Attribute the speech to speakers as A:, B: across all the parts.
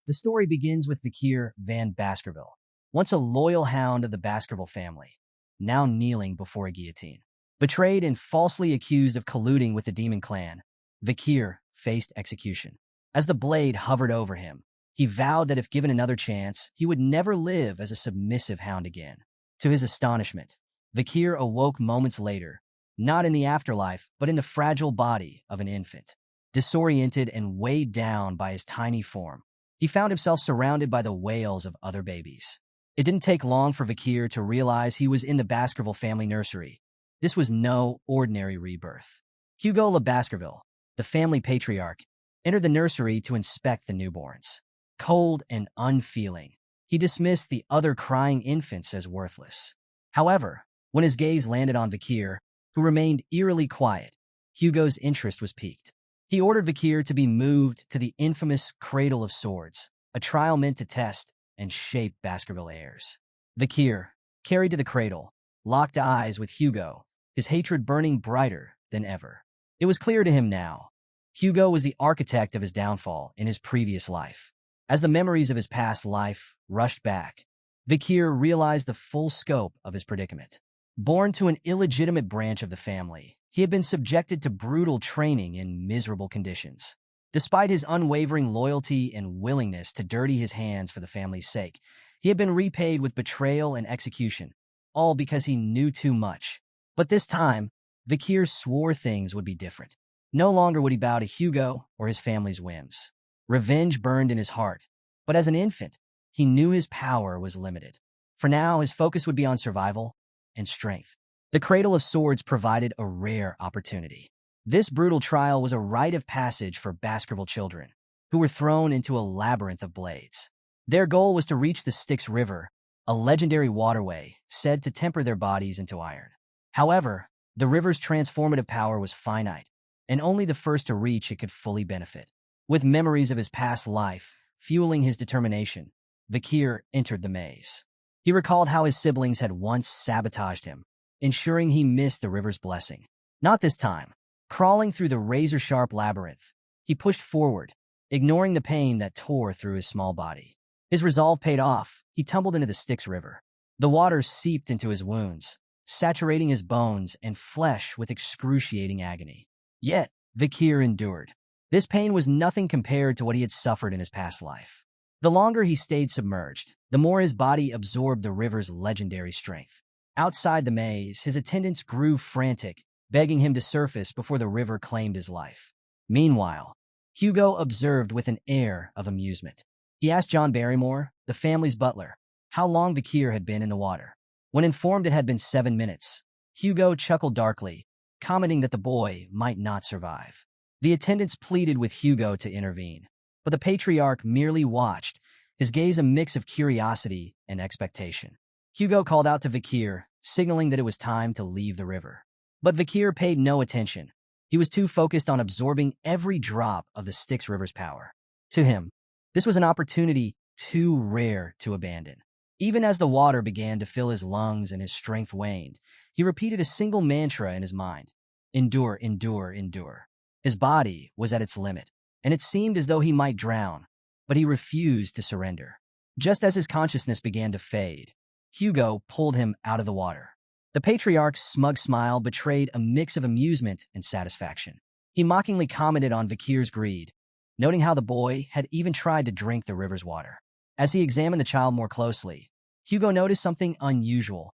A: The story begins with Vakir van Baskerville, once a loyal hound of the Baskerville family, now kneeling before a guillotine. Betrayed and falsely accused of colluding with the demon clan, Vakir faced execution. As the blade hovered over him, he vowed that if given another chance, he would never live as a submissive hound again. To his astonishment, Vakir awoke moments later, not in the afterlife, but in the fragile body of an infant. Disoriented and weighed down by his tiny form, he found himself surrounded by the wails of other babies. It didn't take long for Vakir to realize he was in the Baskerville family nursery. This was no ordinary rebirth. Hugo Le Baskerville, the family patriarch, entered the nursery to inspect the newborns. Cold and unfeeling, he dismissed the other crying infants as worthless. However, when his gaze landed on Vakir, who remained eerily quiet, Hugo's interest was piqued. He ordered Vakir to be moved to the infamous Cradle of Swords, a trial meant to test and shape Baskerville heirs. Vakir, carried to the cradle, locked eyes with Hugo, his hatred burning brighter than ever. It was clear to him now. Hugo was the architect of his downfall in his previous life. As the memories of his past life rushed back, Vakir realized the full scope of his predicament. Born to an illegitimate branch of the family, he had been subjected to brutal training in miserable conditions. Despite his unwavering loyalty and willingness to dirty his hands for the family's sake, he had been repaid with betrayal and execution, all because he knew too much. But this time, Vakir swore things would be different. No longer would he bow to Hugo or his family's whims. Revenge burned in his heart, but as an infant, he knew his power was limited. For now, his focus would be on survival and strength. The Cradle of Swords provided a rare opportunity. This brutal trial was a rite of passage for Baskerville children, who were thrown into a labyrinth of blades. Their goal was to reach the Styx River, a legendary waterway said to temper their bodies into iron. However, the river's transformative power was finite, and only the first to reach it could fully benefit. With memories of his past life fueling his determination, Vakir entered the maze. He recalled how his siblings had once sabotaged him, ensuring he missed the river's blessing. Not this time. Crawling through the razor-sharp labyrinth, he pushed forward, ignoring the pain that tore through his small body. His resolve paid off. He tumbled into the Styx River. The water seeped into his wounds, saturating his bones and flesh with excruciating agony. Yet, Vakir endured. This pain was nothing compared to what he had suffered in his past life. The longer he stayed submerged, the more his body absorbed the river's legendary strength. Outside the maze, his attendants grew frantic, begging him to surface before the river claimed his life. Meanwhile, Hugo observed with an air of amusement. He asked John Barrymore, the family's butler, how long Vakir had been in the water. When informed it had been 7 minutes, Hugo chuckled darkly, commenting that the boy might not survive. The attendants pleaded with Hugo to intervene, but the patriarch merely watched, his gaze a mix of curiosity and expectation. Hugo called out to Vakir, signaling that it was time to leave the river. But Vakir paid no attention. He was too focused on absorbing every drop of the Styx River's power. To him, this was an opportunity too rare to abandon. Even as the water began to fill his lungs and his strength waned, he repeated a single mantra in his mind. Endure, endure, endure. His body was at its limit, and it seemed as though he might drown, but he refused to surrender. Just as his consciousness began to fade, Hugo pulled him out of the water. The patriarch's smug smile betrayed a mix of amusement and satisfaction. He mockingly commented on Vakir's greed, noting how the boy had even tried to drink the river's water. As he examined the child more closely, Hugo noticed something unusual.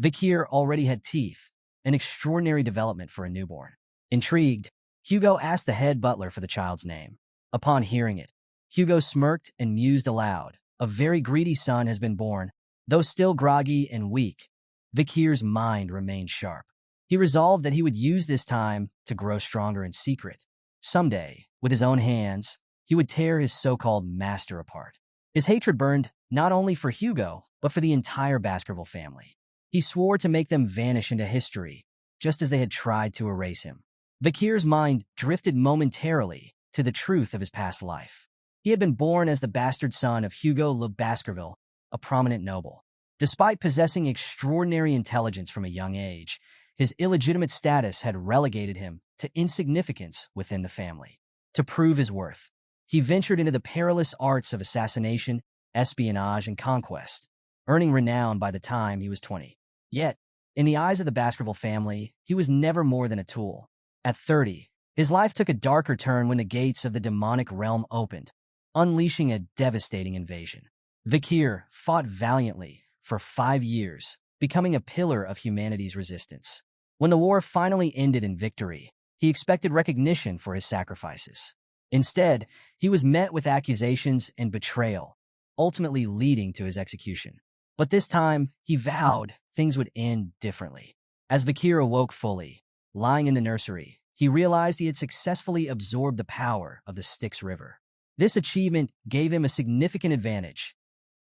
A: Vakir already had teeth, an extraordinary development for a newborn. Intrigued, Hugo asked the head butler for the child's name. Upon hearing it, Hugo smirked and mused aloud. A very greedy son has been born. Though still groggy and weak, Vakir's mind remained sharp. He resolved that he would use this time to grow stronger in secret. Someday, with his own hands, he would tear his so-called master apart. His hatred burned not only for Hugo, but for the entire Baskerville family. He swore to make them vanish into history, just as they had tried to erase him. Vakir's mind drifted momentarily to the truth of his past life. He had been born as the bastard son of Hugo Le Baskerville, a prominent noble. Despite possessing extraordinary intelligence from a young age, his illegitimate status had relegated him to insignificance within the family. To prove his worth, he ventured into the perilous arts of assassination, espionage, and conquest, earning renown by the time he was 20. Yet, in the eyes of the Baskerville family, he was never more than a tool. At 30, his life took a darker turn when the gates of the demonic realm opened, unleashing a devastating invasion. Vakir fought valiantly for 5 years, becoming a pillar of humanity's resistance. When the war finally ended in victory, he expected recognition for his sacrifices. Instead, he was met with accusations and betrayal, ultimately leading to his execution. But this time, he vowed things would end differently. As Vakir awoke fully, lying in the nursery, he realized he had successfully absorbed the power of the Styx River. This achievement gave him a significant advantage,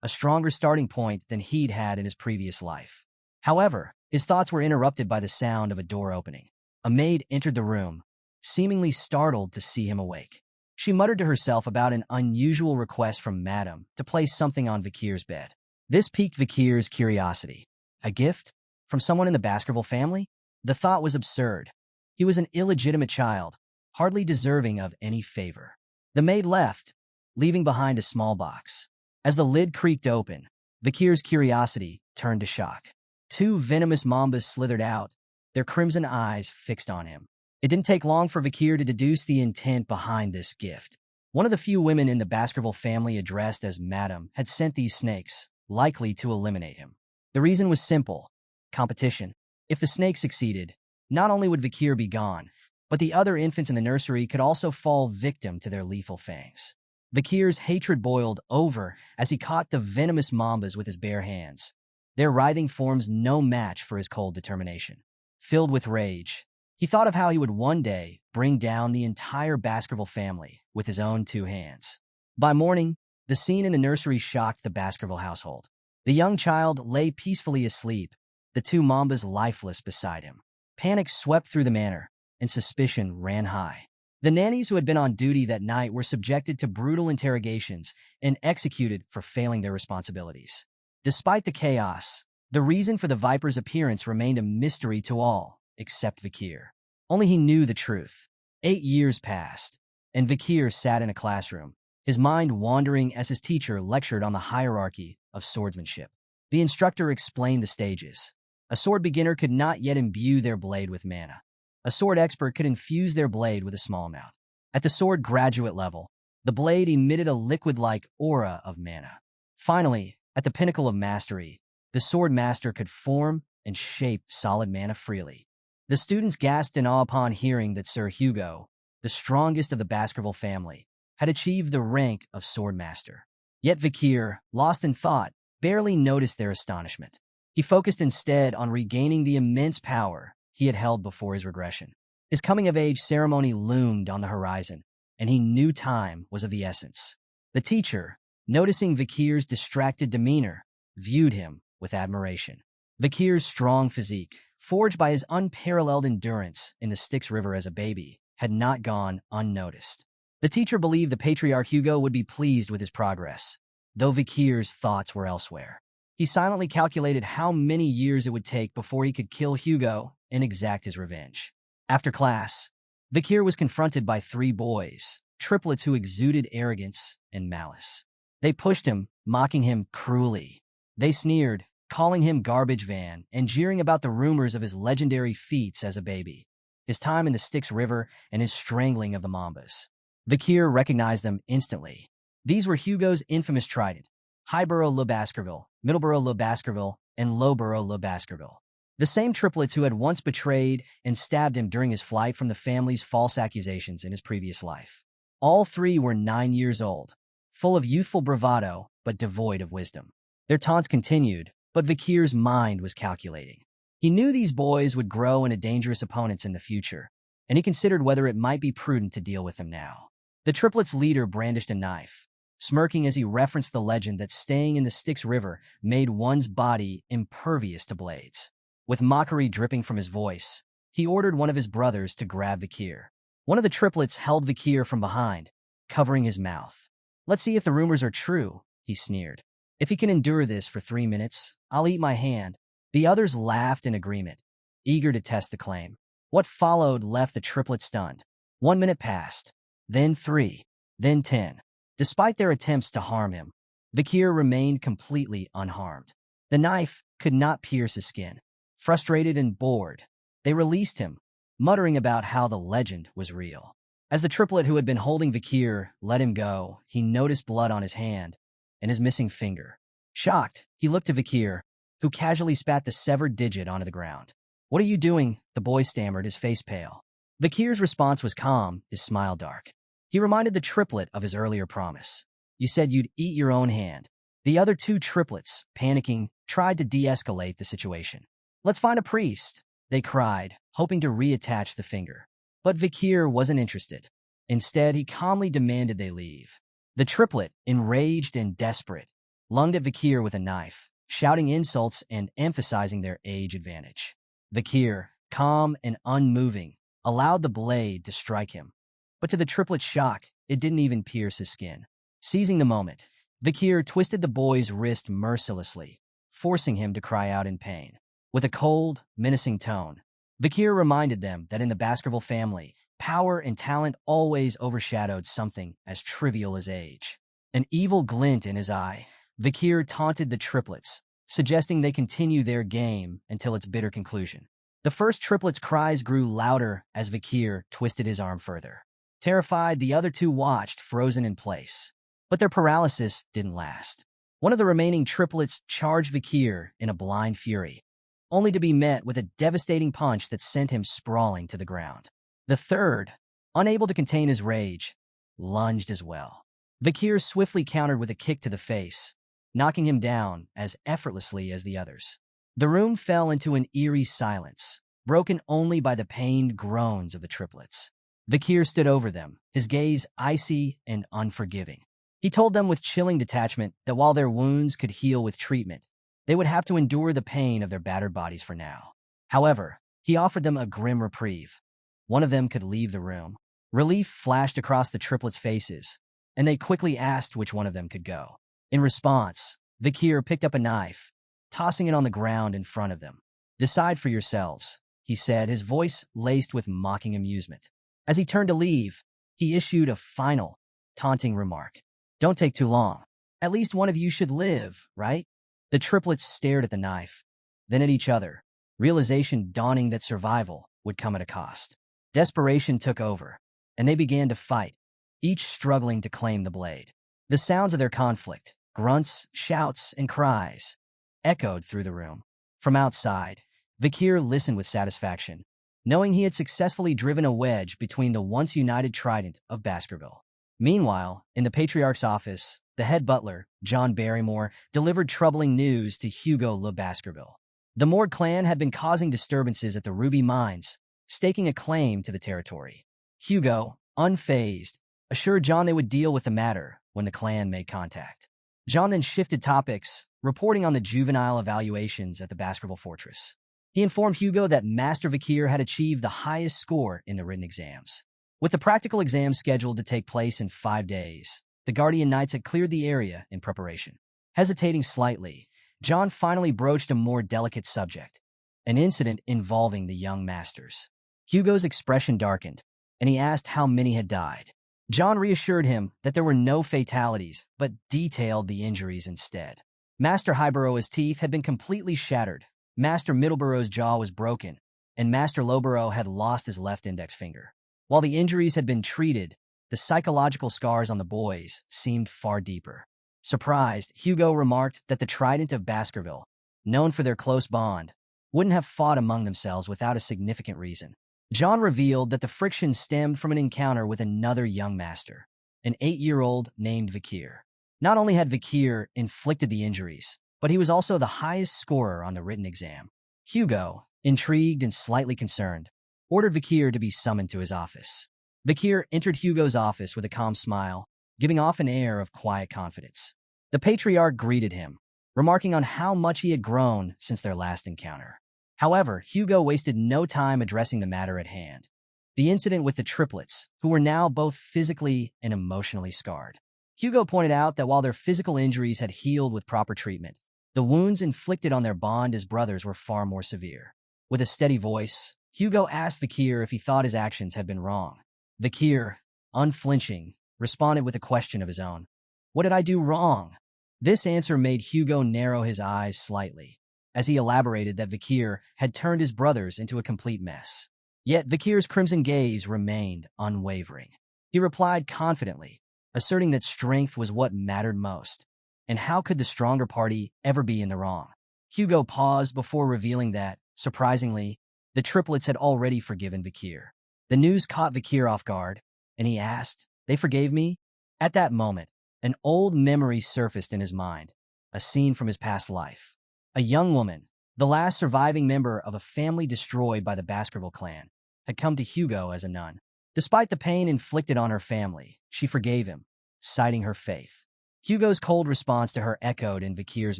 A: a stronger starting point than he'd had in his previous life. However, his thoughts were interrupted by the sound of a door opening. A maid entered the room, seemingly startled to see him awake. She muttered to herself about an unusual request from Madame to place something on Vakir's bed. This piqued Vakir's curiosity. A gift? From someone in the Baskerville family? The thought was absurd. He was an illegitimate child, hardly deserving of any favor. The maid left, leaving behind a small box. As the lid creaked open, Vakir's curiosity turned to shock. 2 venomous mambas slithered out, their crimson eyes fixed on him. It didn't take long for Vakir to deduce the intent behind this gift. One of the few women in the Baskerville family addressed as Madam had sent these snakes, likely to eliminate him. The reason was simple: competition. If the snake succeeded, not only would Vakir be gone, but the other infants in the nursery could also fall victim to their lethal fangs. Vakir's hatred boiled over as he caught the venomous mambas with his bare hands, their writhing forms no match for his cold determination. Filled with rage, he thought of how he would one day bring down the entire Baskerville family with his own 2 hands. By morning, the scene in the nursery shocked the Baskerville household. The young child lay peacefully asleep, the 2 mambas lifeless beside him. Panic swept through the manor, and suspicion ran high. The nannies who had been on duty that night were subjected to brutal interrogations and executed for failing their responsibilities. Despite the chaos, the reason for the Viper's appearance remained a mystery to all, except Vakir. Only he knew the truth. 8 years passed, and Vakir sat in a classroom, his mind wandering as his teacher lectured on the hierarchy of swordsmanship. The instructor explained the stages. A sword beginner could not yet imbue their blade with mana. A sword expert could infuse their blade with a small amount. At the sword graduate level, the blade emitted a liquid-like aura of mana. Finally, at the pinnacle of mastery, the sword master could form and shape solid mana freely. The students gasped in awe upon hearing that Sir Hugo, the strongest of the Baskerville family, had achieved the rank of swordmaster. Yet Vakir, lost in thought, barely noticed their astonishment. He focused instead on regaining the immense power he had held before his regression. His coming-of-age ceremony loomed on the horizon, and he knew time was of the essence. The teacher, noticing Vakir's distracted demeanor, viewed him with admiration. Vakir's strong physique, forged by his unparalleled endurance in the Styx River as a baby, had not gone unnoticed. The teacher believed the patriarch Hugo would be pleased with his progress, though Vakir's thoughts were elsewhere. He silently calculated how many years it would take before he could kill Hugo and exact his revenge. After class, Vakir was confronted by 3 boys, triplets who exuded arrogance and malice. They pushed him, mocking him cruelly. They sneered, calling him garbage van and jeering about the rumors of his legendary feats as a baby, his time in the Styx River, and his strangling of the mambas. Vakir recognized them instantly. These were Hugo's infamous trident: Highborough Le Baskerville, Middleborough Le Baskerville, and Lowborough Le Baskerville. The same triplets who had once betrayed and stabbed him during his flight from the family's false accusations in his previous life. All 3 were 9 years old, full of youthful bravado but devoid of wisdom. Their taunts continued, but Vakir's mind was calculating. He knew these boys would grow into dangerous opponents in the future, and he considered whether it might be prudent to deal with them now. The triplets' leader brandished a knife, smirking as he referenced the legend that staying in the Styx River made one's body impervious to blades. With mockery dripping from his voice, he ordered one of his brothers to grab Vakir. One of the triplets held Vakir from behind, covering his mouth. "Let's see if the rumors are true," he sneered. "If he can endure this for 3 minutes, I'll eat my hand." The others laughed in agreement, eager to test the claim. What followed left the triplets stunned. 1 minute passed, then 3. then 10. Despite their attempts to harm him, Vakir remained completely unharmed. The knife could not pierce his skin. Frustrated and bored, they released him, muttering about how the legend was real. As the triplet who had been holding Vakir let him go, he noticed blood on his hand and his missing finger. Shocked, he looked to Vakir, who casually spat the severed digit onto the ground. "What are you doing?" the boy stammered, his face pale. Vakir's response was calm, his smile dark. He reminded the triplet of his earlier promise. "You said you'd eat your own hand." The other two triplets, panicking, tried to de-escalate the situation. "Let's find a priest," they cried, hoping to reattach the finger. But Vakir wasn't interested. Instead, he calmly demanded they leave. The triplet, enraged and desperate, lunged at Vakir with a knife, shouting insults and emphasizing their age advantage. Vakir, calm and unmoving, allowed the blade to strike him. But to the triplet's shock, it didn't even pierce his skin. Seizing the moment, Vakir twisted the boy's wrist mercilessly, forcing him to cry out in pain. With a cold, menacing tone, Vakir reminded them that in the Baskerville family, power and talent always overshadowed something as trivial as age. An evil glint in his eye, Vakir taunted the triplets, suggesting they continue their game until its bitter conclusion. The first triplet's cries grew louder as Vakir twisted his arm further. Terrified, the other two watched, frozen in place. But their paralysis didn't last. One of the remaining triplets charged Vakir in a blind fury, only to be met with a devastating punch that sent him sprawling to the ground. The third, unable to contain his rage, lunged as well. Vakir swiftly countered with a kick to the face, knocking him down as effortlessly as the others. The room fell into an eerie silence, broken only by the pained groans of the triplets. Vakir stood over them, his gaze icy and unforgiving. He told them with chilling detachment that while their wounds could heal with treatment, they would have to endure the pain of their battered bodies for now. However, he offered them a grim reprieve. One of them could leave the room. Relief flashed across the triplets' faces, and they quickly asked which one of them could go. In response, Vakir picked up a knife, tossing it on the ground in front of them. "Decide for yourselves," he said, his voice laced with mocking amusement. As he turned to leave, he issued a final, taunting remark. "Don't take too long. At least one of you should live, right?" The triplets stared at the knife, then at each other, realization dawning that survival would come at a cost. Desperation took over, and they began to fight, each struggling to claim the blade. The sounds of their conflict, grunts, shouts, and cries, echoed through the room. From outside, Vakir listened with satisfaction, knowing he had successfully driven a wedge between the once united trident of Baskerville. Meanwhile, in the patriarch's office, the head butler, John Barrymore, delivered troubling news to Hugo Le Baskerville. The Morg clan had been causing disturbances at the Ruby Mines, staking a claim to the territory. Hugo, unfazed, assured John they would deal with the matter when the clan made contact. John then shifted topics, reporting on the juvenile evaluations at the Baskerville Fortress. He informed Hugo that Master Vakir had achieved the highest score in the written exams. With the practical exams scheduled to take place in 5 days, the Guardian Knights had cleared the area in preparation. Hesitating slightly, John finally broached a more delicate subject, an incident involving the young masters. Hugo's expression darkened, and he asked how many had died. John reassured him that there were no fatalities, but detailed the injuries instead. Master Highborough's teeth had been completely shattered, Master Middleborough's jaw was broken, and Master Lowborough had lost his left index finger. While the injuries had been treated, the psychological scars on the boys seemed far deeper. Surprised, Hugo remarked that the Trident of Baskerville, known for their close bond, wouldn't have fought among themselves without a significant reason. John revealed that the friction stemmed from an encounter with another young master, an 8-year-old named Vakir. Not only had Vakir inflicted the injuries, but he was also the highest scorer on the written exam. Hugo, intrigued and slightly concerned, ordered Vakir to be summoned to his office. Vakir entered Hugo's office with a calm smile, giving off an air of quiet confidence. The patriarch greeted him, remarking on how much he had grown since their last encounter. However, Hugo wasted no time addressing the matter at hand, the incident with the triplets, who were now both physically and emotionally scarred. Hugo pointed out that while their physical injuries had healed with proper treatment, the wounds inflicted on their bond as brothers were far more severe. With a steady voice, Hugo asked Vakir if he thought his actions had been wrong. Vakir, unflinching, responded with a question of his own. What did I do wrong? This answer made Hugo narrow his eyes slightly, as he elaborated that Vakir had turned his brothers into a complete mess. Yet Vakir's crimson gaze remained unwavering. He replied confidently, asserting that strength was what mattered most. And how could the stronger party ever be in the wrong? Hugo paused before revealing that, surprisingly, the triplets had already forgiven Vakir. The news caught Vakir off guard, and he asked, "They forgave me?" At that moment, an old memory surfaced in his mind, a scene from his past life. A young woman, the last surviving member of a family destroyed by the Baskerville clan, had come to Hugo as a nun. Despite the pain inflicted on her family, she forgave him, citing her faith. Hugo's cold response to her echoed in Vakir's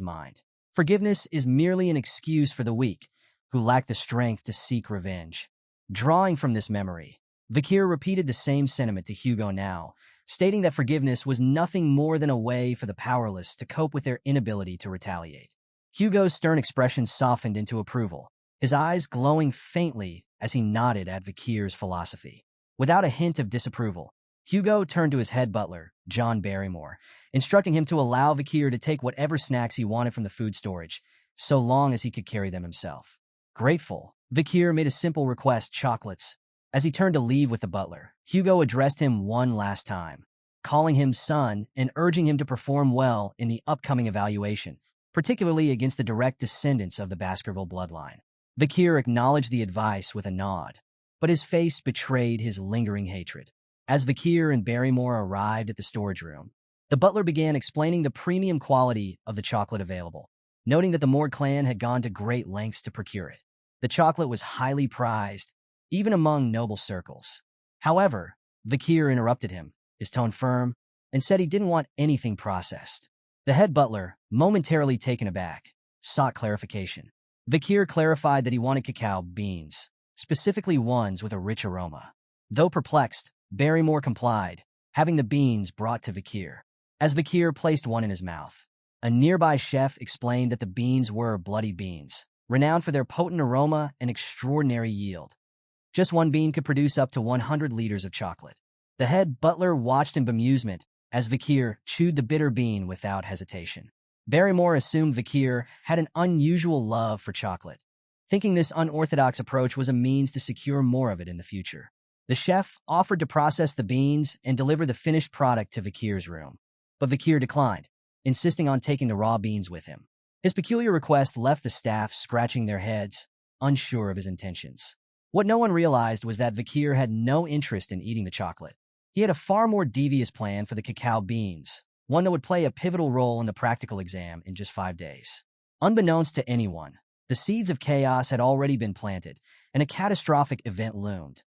A: mind. Forgiveness is merely an excuse for the weak, who lack the strength to seek revenge. Drawing from this memory, Vakir repeated the same sentiment to Hugo now, stating that forgiveness was nothing more than a way for the powerless to cope with their inability to retaliate. Hugo's stern expression softened into approval, his eyes glowing faintly as he nodded at Vakir's philosophy. Without a hint of disapproval, Hugo turned to his head butler, John Barrymore, instructing him to allow Vakir to take whatever snacks he wanted from the food storage, so long as he could carry them himself. Grateful, Vakir made a simple request: chocolates. As he turned to leave with the butler, Hugo addressed him one last time, calling him son and urging him to perform well in the upcoming evaluation, particularly against the direct descendants of the Baskerville bloodline. Vakir acknowledged the advice with a nod, but his face betrayed his lingering hatred. As Vakir and Barrymore arrived at the storage room, the butler began explaining the premium quality of the chocolate available, noting that the Morg clan had gone to great lengths to procure it. The chocolate was highly prized, even among noble circles. However, Vakir interrupted him, his tone firm, and said he didn't want anything processed. The head butler, momentarily taken aback, sought clarification. Vakir clarified that he wanted cacao beans, specifically ones with a rich aroma. Though perplexed, Barrymore complied, having the beans brought to Vakir. As Vakir placed one in his mouth, a nearby chef explained that the beans were bloody beans, renowned for their potent aroma and extraordinary yield. Just one bean could produce up to 100 liters of chocolate. The head butler watched in bemusement as Vakir chewed the bitter bean without hesitation. Barrymore assumed Vakir had an unusual love for chocolate, thinking this unorthodox approach was a means to secure more of it in the future. The chef offered to process the beans and deliver the finished product to Vakir's room, but Vakir declined, insisting on taking the raw beans with him. His peculiar request left the staff scratching their heads, unsure of his intentions. What no one realized was that Vakir had no interest in eating the chocolate. He had a far more devious plan for the cacao beans, one that would play a pivotal role in the practical exam in just 5 days. Unbeknownst to anyone, the seeds of chaos had already been planted, and a catastrophic event loomed,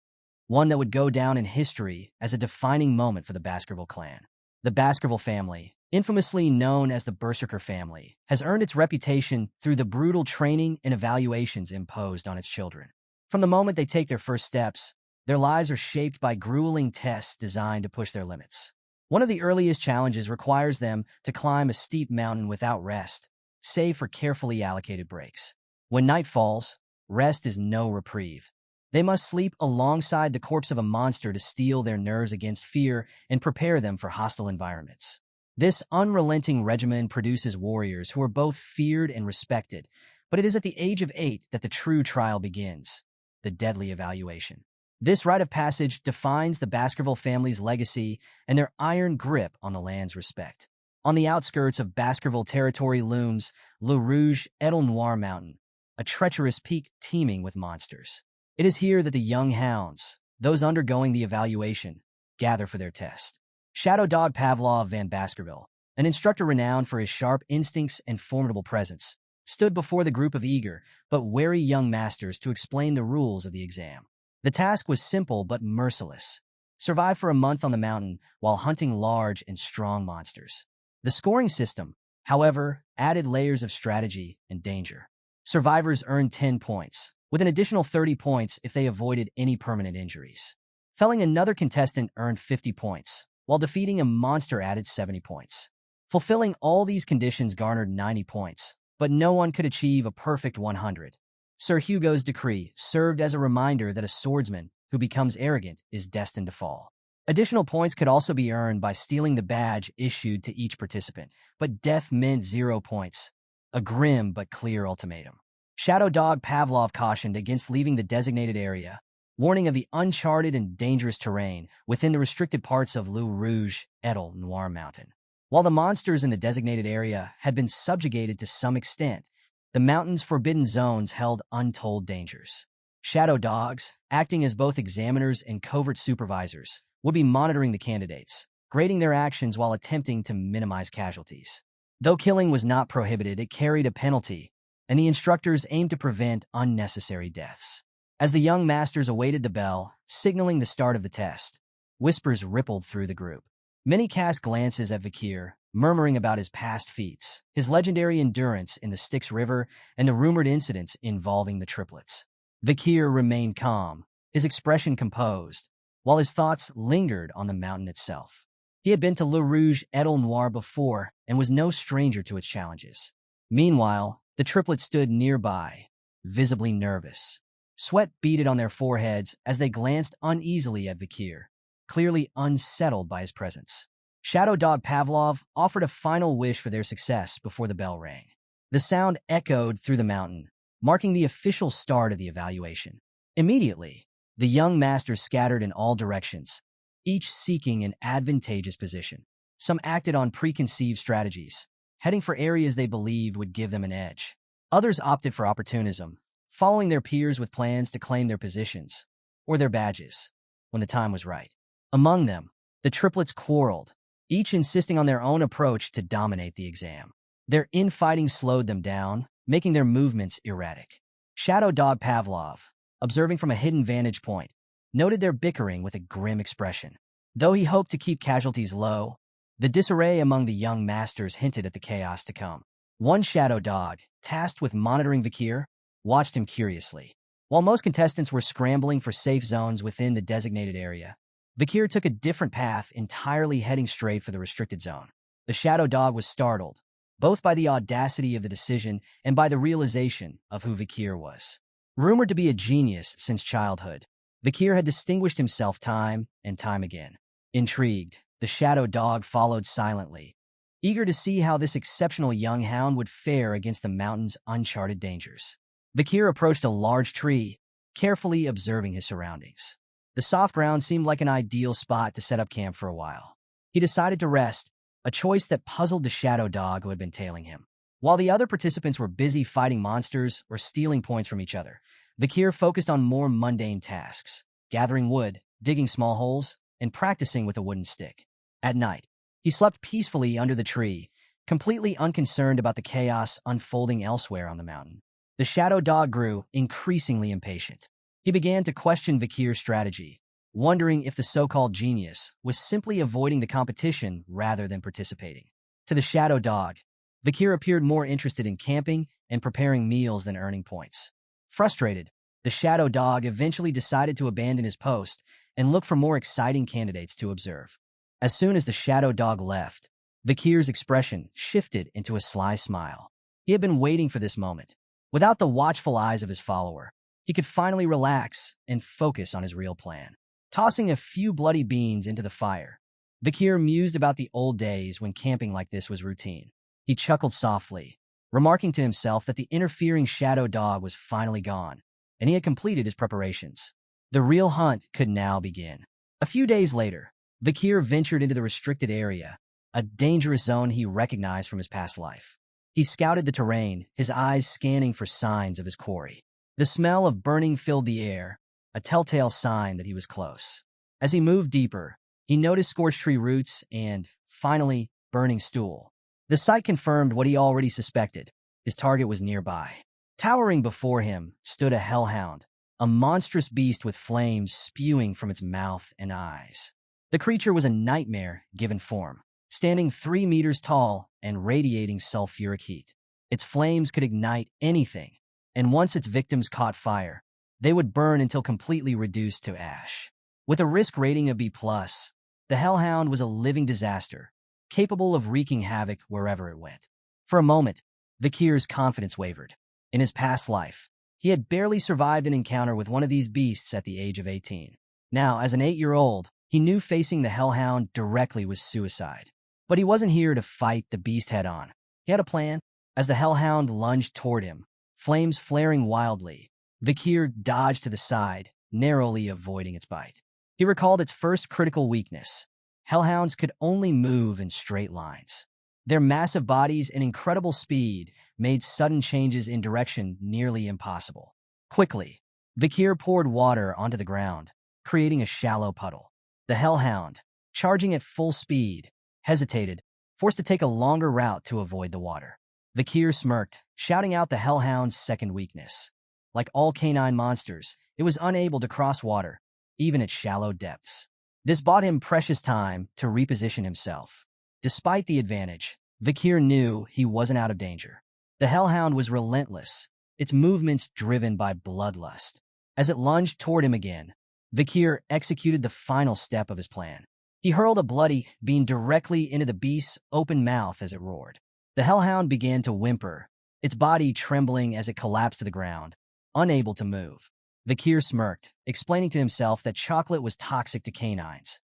A: one that would go down in history as a defining moment for the Baskerville clan. The Baskerville family, infamously known as the Berserker family, has earned its reputation through the brutal training and evaluations imposed on its children. From the moment they take their first steps, their lives are shaped by grueling tests designed to push their limits. One of the earliest challenges requires them to climb a steep mountain without rest, save for carefully allocated breaks. When night falls, rest is no reprieve. They must sleep alongside the corpse of a monster to steel their nerves against fear and prepare them for hostile environments. This unrelenting regimen produces warriors who are both feared and respected, but it is at the age of 8 that the true trial begins, the deadly evaluation. This rite of passage defines the Baskerville family's legacy and their iron grip on the land's respect. On the outskirts of Baskerville territory looms Le Rouge Edel Noir Mountain, a treacherous peak teeming with monsters. It is here that the young hounds, those undergoing the evaluation, gather for their test. Shadow Dog Pavlov van Baskerville, an instructor renowned for his sharp instincts and formidable presence, stood before the group of eager but wary young masters to explain the rules of the exam. The task was simple but merciless. Survive for a month on the mountain while hunting large and strong monsters. The scoring system, however, added layers of strategy and danger. Survivors earned 10 points, with an additional 30 points if they avoided any permanent injuries. Felling another contestant earned 50 points, while defeating a monster added 70 points. Fulfilling all these conditions garnered 90 points, but no one could achieve a perfect 100. Sir Hugo's decree served as a reminder that a swordsman who becomes arrogant is destined to fall. Additional points could also be earned by stealing the badge issued to each participant, but death meant 0 points. A grim but clear ultimatum. Shadow Dog Pavlov cautioned against leaving the designated area, warning of the uncharted and dangerous terrain within the restricted parts of Le Rouge Edel Noir Mountain. While the monsters in the designated area had been subjugated to some extent, the mountain's forbidden zones held untold dangers. Shadow Dogs, acting as both examiners and covert supervisors, would be monitoring the candidates, grading their actions while attempting to minimize casualties. Though killing was not prohibited, it carried a penalty, and the instructors aimed to prevent unnecessary deaths. As the young masters awaited the bell, signaling the start of the test, whispers rippled through the group. Many cast glances at Vakir, murmuring about his past feats, his legendary endurance in the Styx River, and the rumored incidents involving the triplets. Vakir remained calm, his expression composed, while his thoughts lingered on the mountain itself. He had been to Le Rouge Edel Noir before and was no stranger to its challenges. Meanwhile, the triplets stood nearby, visibly nervous. Sweat beaded on their foreheads as they glanced uneasily at Vakir, clearly unsettled by his presence. Shadow Dog Pavlov offered a final wish for their success before the bell rang. The sound echoed through the mountain, marking the official start of the evaluation. Immediately, the young masters scattered in all directions, each seeking an advantageous position. Some acted on preconceived strategies, heading for areas they believed would give them an edge. Others opted for opportunism, following their peers with plans to claim their positions, or their badges, when the time was right. Among them, the triplets quarreled, each insisting on their own approach to dominate the exam. Their infighting slowed them down, making their movements erratic. Shadow Dog Pavlov, observing from a hidden vantage point, noted their bickering with a grim expression. Though he hoped to keep casualties low, the disarray among the young masters hinted at the chaos to come. One shadow dog, tasked with monitoring Vakir, watched him curiously. While most contestants were scrambling for safe zones within the designated area, Vakir took a different path, entirely heading straight for the restricted zone. The shadow dog was startled, both by the audacity of the decision and by the realization of who Vakir was. Rumored to be a genius since childhood, Vakir had distinguished himself time and time again. Intrigued, the shadow dog followed silently, eager to see how this exceptional young hound would fare against the mountain's uncharted dangers. Vakir approached a large tree, carefully observing his surroundings. The soft ground seemed like an ideal spot to set up camp for a while. He decided to rest, a choice that puzzled the shadow dog who had been tailing him. While the other participants were busy fighting monsters or stealing points from each other, Vakir focused on more mundane tasks, gathering wood, digging small holes, and practicing with a wooden stick. At night, he slept peacefully under the tree, completely unconcerned about the chaos unfolding elsewhere on the mountain. The shadow dog grew increasingly impatient. He began to question Vakir's strategy, wondering if the so-called genius was simply avoiding the competition rather than participating. To the shadow dog, Vakir appeared more interested in camping and preparing meals than earning points. Frustrated, the shadow dog eventually decided to abandon his post and look for more exciting candidates to observe. As soon as the shadow dog left, Vakir's expression shifted into a sly smile. He had been waiting for this moment. Without the watchful eyes of his follower, he could finally relax and focus on his real plan. Tossing a few bloody beans into the fire, Vakir mused about the old days when camping like this was routine. He chuckled softly, remarking to himself that the interfering shadow dog was finally gone, and he had completed his preparations. The real hunt could now begin. A few days later, Vakir ventured into the restricted area, a dangerous zone he recognized from his past life. He scouted the terrain, his eyes scanning for signs of his quarry. The smell of burning filled the air, a telltale sign that he was close. As he moved deeper, he noticed scorched tree roots and, finally, burning stool. The sight confirmed what he already suspected. His target was nearby. Towering before him stood a hellhound, a monstrous beast with flames spewing from its mouth and eyes. The creature was a nightmare given form, standing 3 meters tall and radiating sulfuric heat. Its flames could ignite anything, and once its victims caught fire, they would burn until completely reduced to ash. With a risk rating of B+, the hellhound was a living disaster, capable of wreaking havoc wherever it went. For a moment, Vakir's confidence wavered. In his past life, he had barely survived an encounter with one of these beasts at the age of 18. Now, as an 8-year-old, He knew facing the hellhound directly was suicide. But he wasn't here to fight the beast head-on. He had a plan. As the hellhound lunged toward him, flames flaring wildly, Vakir dodged to the side, narrowly avoiding its bite. He recalled its first critical weakness. Hellhounds could only move in straight lines. Their massive bodies and incredible speed made sudden changes in direction nearly impossible. Quickly, Vakir poured water onto the ground, creating a shallow puddle. The hellhound, charging at full speed, hesitated, forced to take a longer route to avoid the water. Vakir smirked, shouting out the hellhound's second weakness. Like all canine monsters, it was unable to cross water, even at shallow depths. This bought him precious time to reposition himself. Despite the advantage, Vakir knew he wasn't out of danger. The hellhound was relentless, its movements driven by bloodlust. As it lunged toward him again, Vakir executed the final step of his plan. He hurled a bloody beam directly into the beast's open mouth as it roared. The hellhound began to whimper, its body trembling as it collapsed to the ground, unable to move. Vakir smirked, explaining to himself that chocolate was toxic to canines.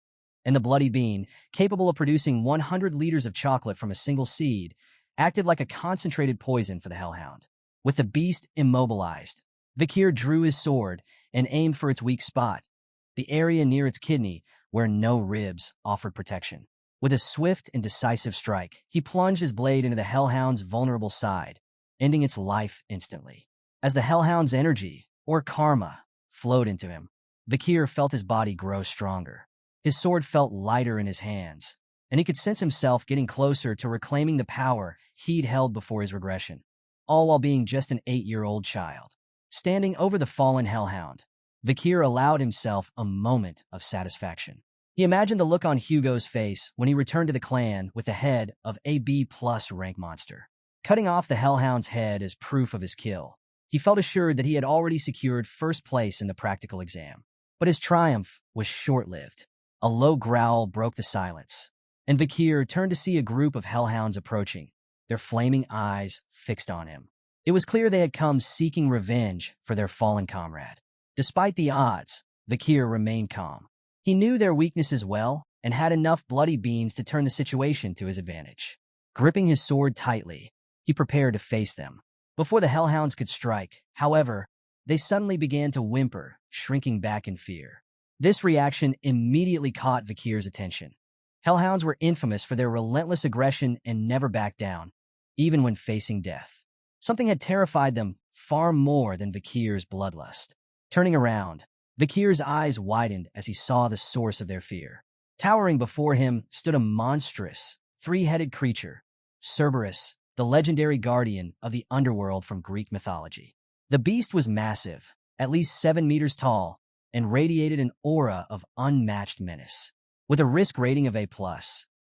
A: And the bloody bean, capable of producing 100 liters of chocolate from a single seed, acted like a concentrated poison for the hellhound. With the beast immobilized, Vakir drew his sword and aimed for its weak spot, the area near its kidney where no ribs offered protection. With a swift and decisive strike, he plunged his blade into the hellhound's vulnerable side, ending its life instantly. As the hellhound's energy, or karma, flowed into him, Vakir felt his body grow stronger. His sword felt lighter in his hands, and he could sense himself getting closer to reclaiming the power he'd held before his regression, all while being just an 8-year-old child. Standing over the fallen hellhound, Vakir allowed himself a moment of satisfaction. He imagined the look on Hugo's face when he returned to the clan with the head of a B+ rank monster. Cutting off the hellhound's head as proof of his kill, he felt assured that he had already secured first place in the practical exam. But his triumph was short-lived. A low growl broke the silence, and Vakir turned to see a group of hellhounds approaching, their flaming eyes fixed on him. It was clear they had come seeking revenge for their fallen comrade. Despite the odds, Vakir remained calm. He knew their weaknesses well and had enough bloody beans to turn the situation to his advantage. Gripping his sword tightly, he prepared to face them. Before the hellhounds could strike, however, they suddenly began to whimper, shrinking back in fear. This reaction immediately caught Vakir's attention. Hellhounds were infamous for their relentless aggression and never backed down, even when facing death. Something had terrified them far more than Vakir's bloodlust. Turning around, Vakir's eyes widened as he saw the source of their fear. Towering before him stood a monstrous, three-headed creature, Cerberus, the legendary guardian of the underworld from Greek mythology. The beast was massive, at least 7 meters tall, and radiated an aura of unmatched menace. With a risk rating of A+,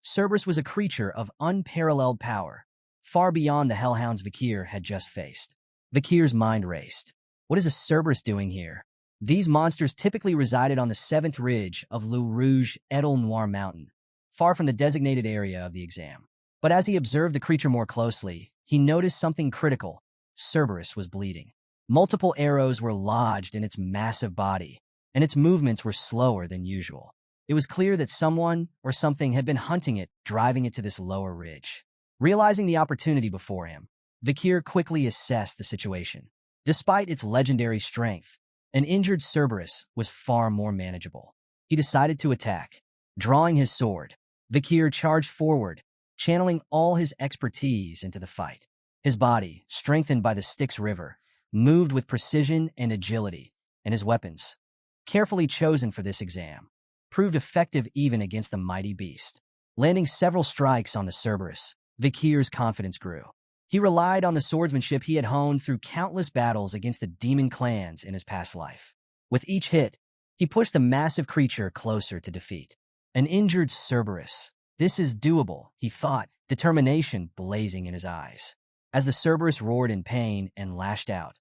A: Cerberus was a creature of unparalleled power, far beyond the hellhounds Vakir had just faced. Vakir's mind raced. What is a Cerberus doing here? These monsters typically resided on the 7th ridge of Le Rouge Edel Noir Mountain, far from the designated area of the exam. But as he observed the creature more closely, he noticed something critical. Cerberus was bleeding. Multiple arrows were lodged in its massive body, and its movements were slower than usual. It was clear that someone or something had been hunting it, driving it to this lower ridge. Realizing the opportunity before him, Vakir quickly assessed the situation. Despite its legendary strength, an injured Cerberus was far more manageable. He decided to attack. Drawing his sword, Vakir charged forward, channeling all his expertise into the fight. His body, strengthened by the Styx River, moved with precision and agility, and his weapons, carefully chosen for this exam, proved effective even against the mighty beast. Landing several strikes on the Cerberus, Vakir's confidence grew. He relied on the swordsmanship he had honed through countless battles against the demon clans in his past life. With each hit, he pushed the massive creature closer to defeat. An injured Cerberus. This is doable, he thought, determination blazing in his eyes. As the Cerberus roared in pain and lashed out,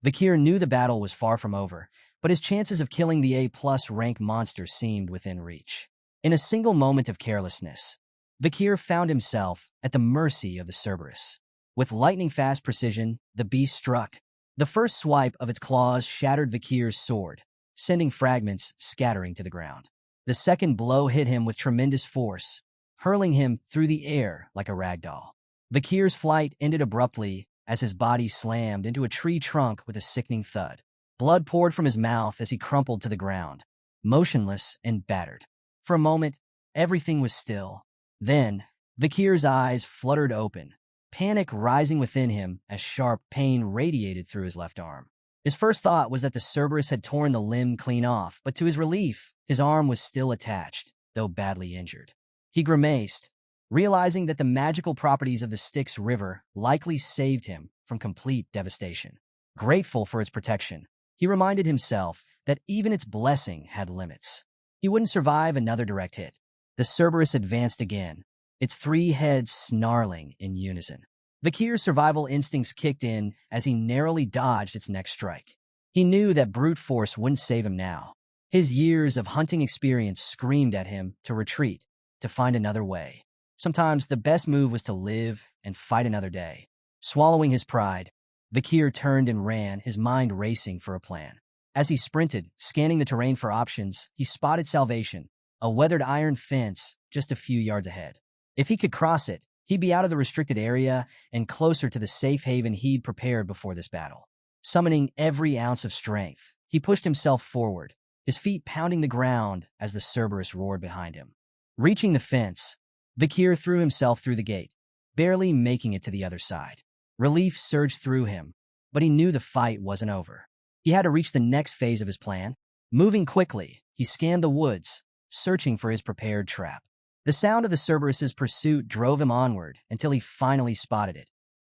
A: Vakir knew the battle was far from over, but his chances of killing the A+ rank monster seemed within reach. In a single moment of carelessness, Vakir found himself at the mercy of the Cerberus. With lightning-fast precision, the beast struck. The first swipe of its claws shattered Vakir's sword, sending fragments scattering to the ground. The second blow hit him with tremendous force, hurling him through the air like a rag doll. Vakir's flight ended abruptly as his body slammed into a tree trunk with a sickening thud. Blood poured from his mouth as he crumpled to the ground, motionless and battered. For a moment, everything was still. Then, Vakir's eyes fluttered open, panic rising within him as sharp pain radiated through his left arm. His first thought was that the Cerberus had torn the limb clean off, but to his relief, his arm was still attached, though badly injured. He grimaced, realizing that the magical properties of the Styx River likely saved him from complete devastation. Grateful for its protection, he reminded himself that even its blessing had limits. He wouldn't survive another direct hit. The Cerberus advanced again, its three heads snarling in unison. Vakir's survival instincts kicked in as he narrowly dodged its next strike. He knew that brute force wouldn't save him now. His years of hunting experience screamed at him to retreat, to find another way. Sometimes the best move was to live and fight another day. Swallowing his pride, Vakir turned and ran, his mind racing for a plan. As he sprinted, scanning the terrain for options, he spotted salvation, a weathered iron fence just a few yards ahead. If he could cross it, he'd be out of the restricted area and closer to the safe haven he'd prepared before this battle. Summoning every ounce of strength, he pushed himself forward, his feet pounding the ground as the Cerberus roared behind him. Reaching the fence, Vakir threw himself through the gate, barely making it to the other side. Relief surged through him, but he knew the fight wasn't over. He had to reach the next phase of his plan. Moving quickly, he scanned the woods, searching for his prepared trap. The sound of the Cerberus's pursuit drove him onward until he finally spotted it,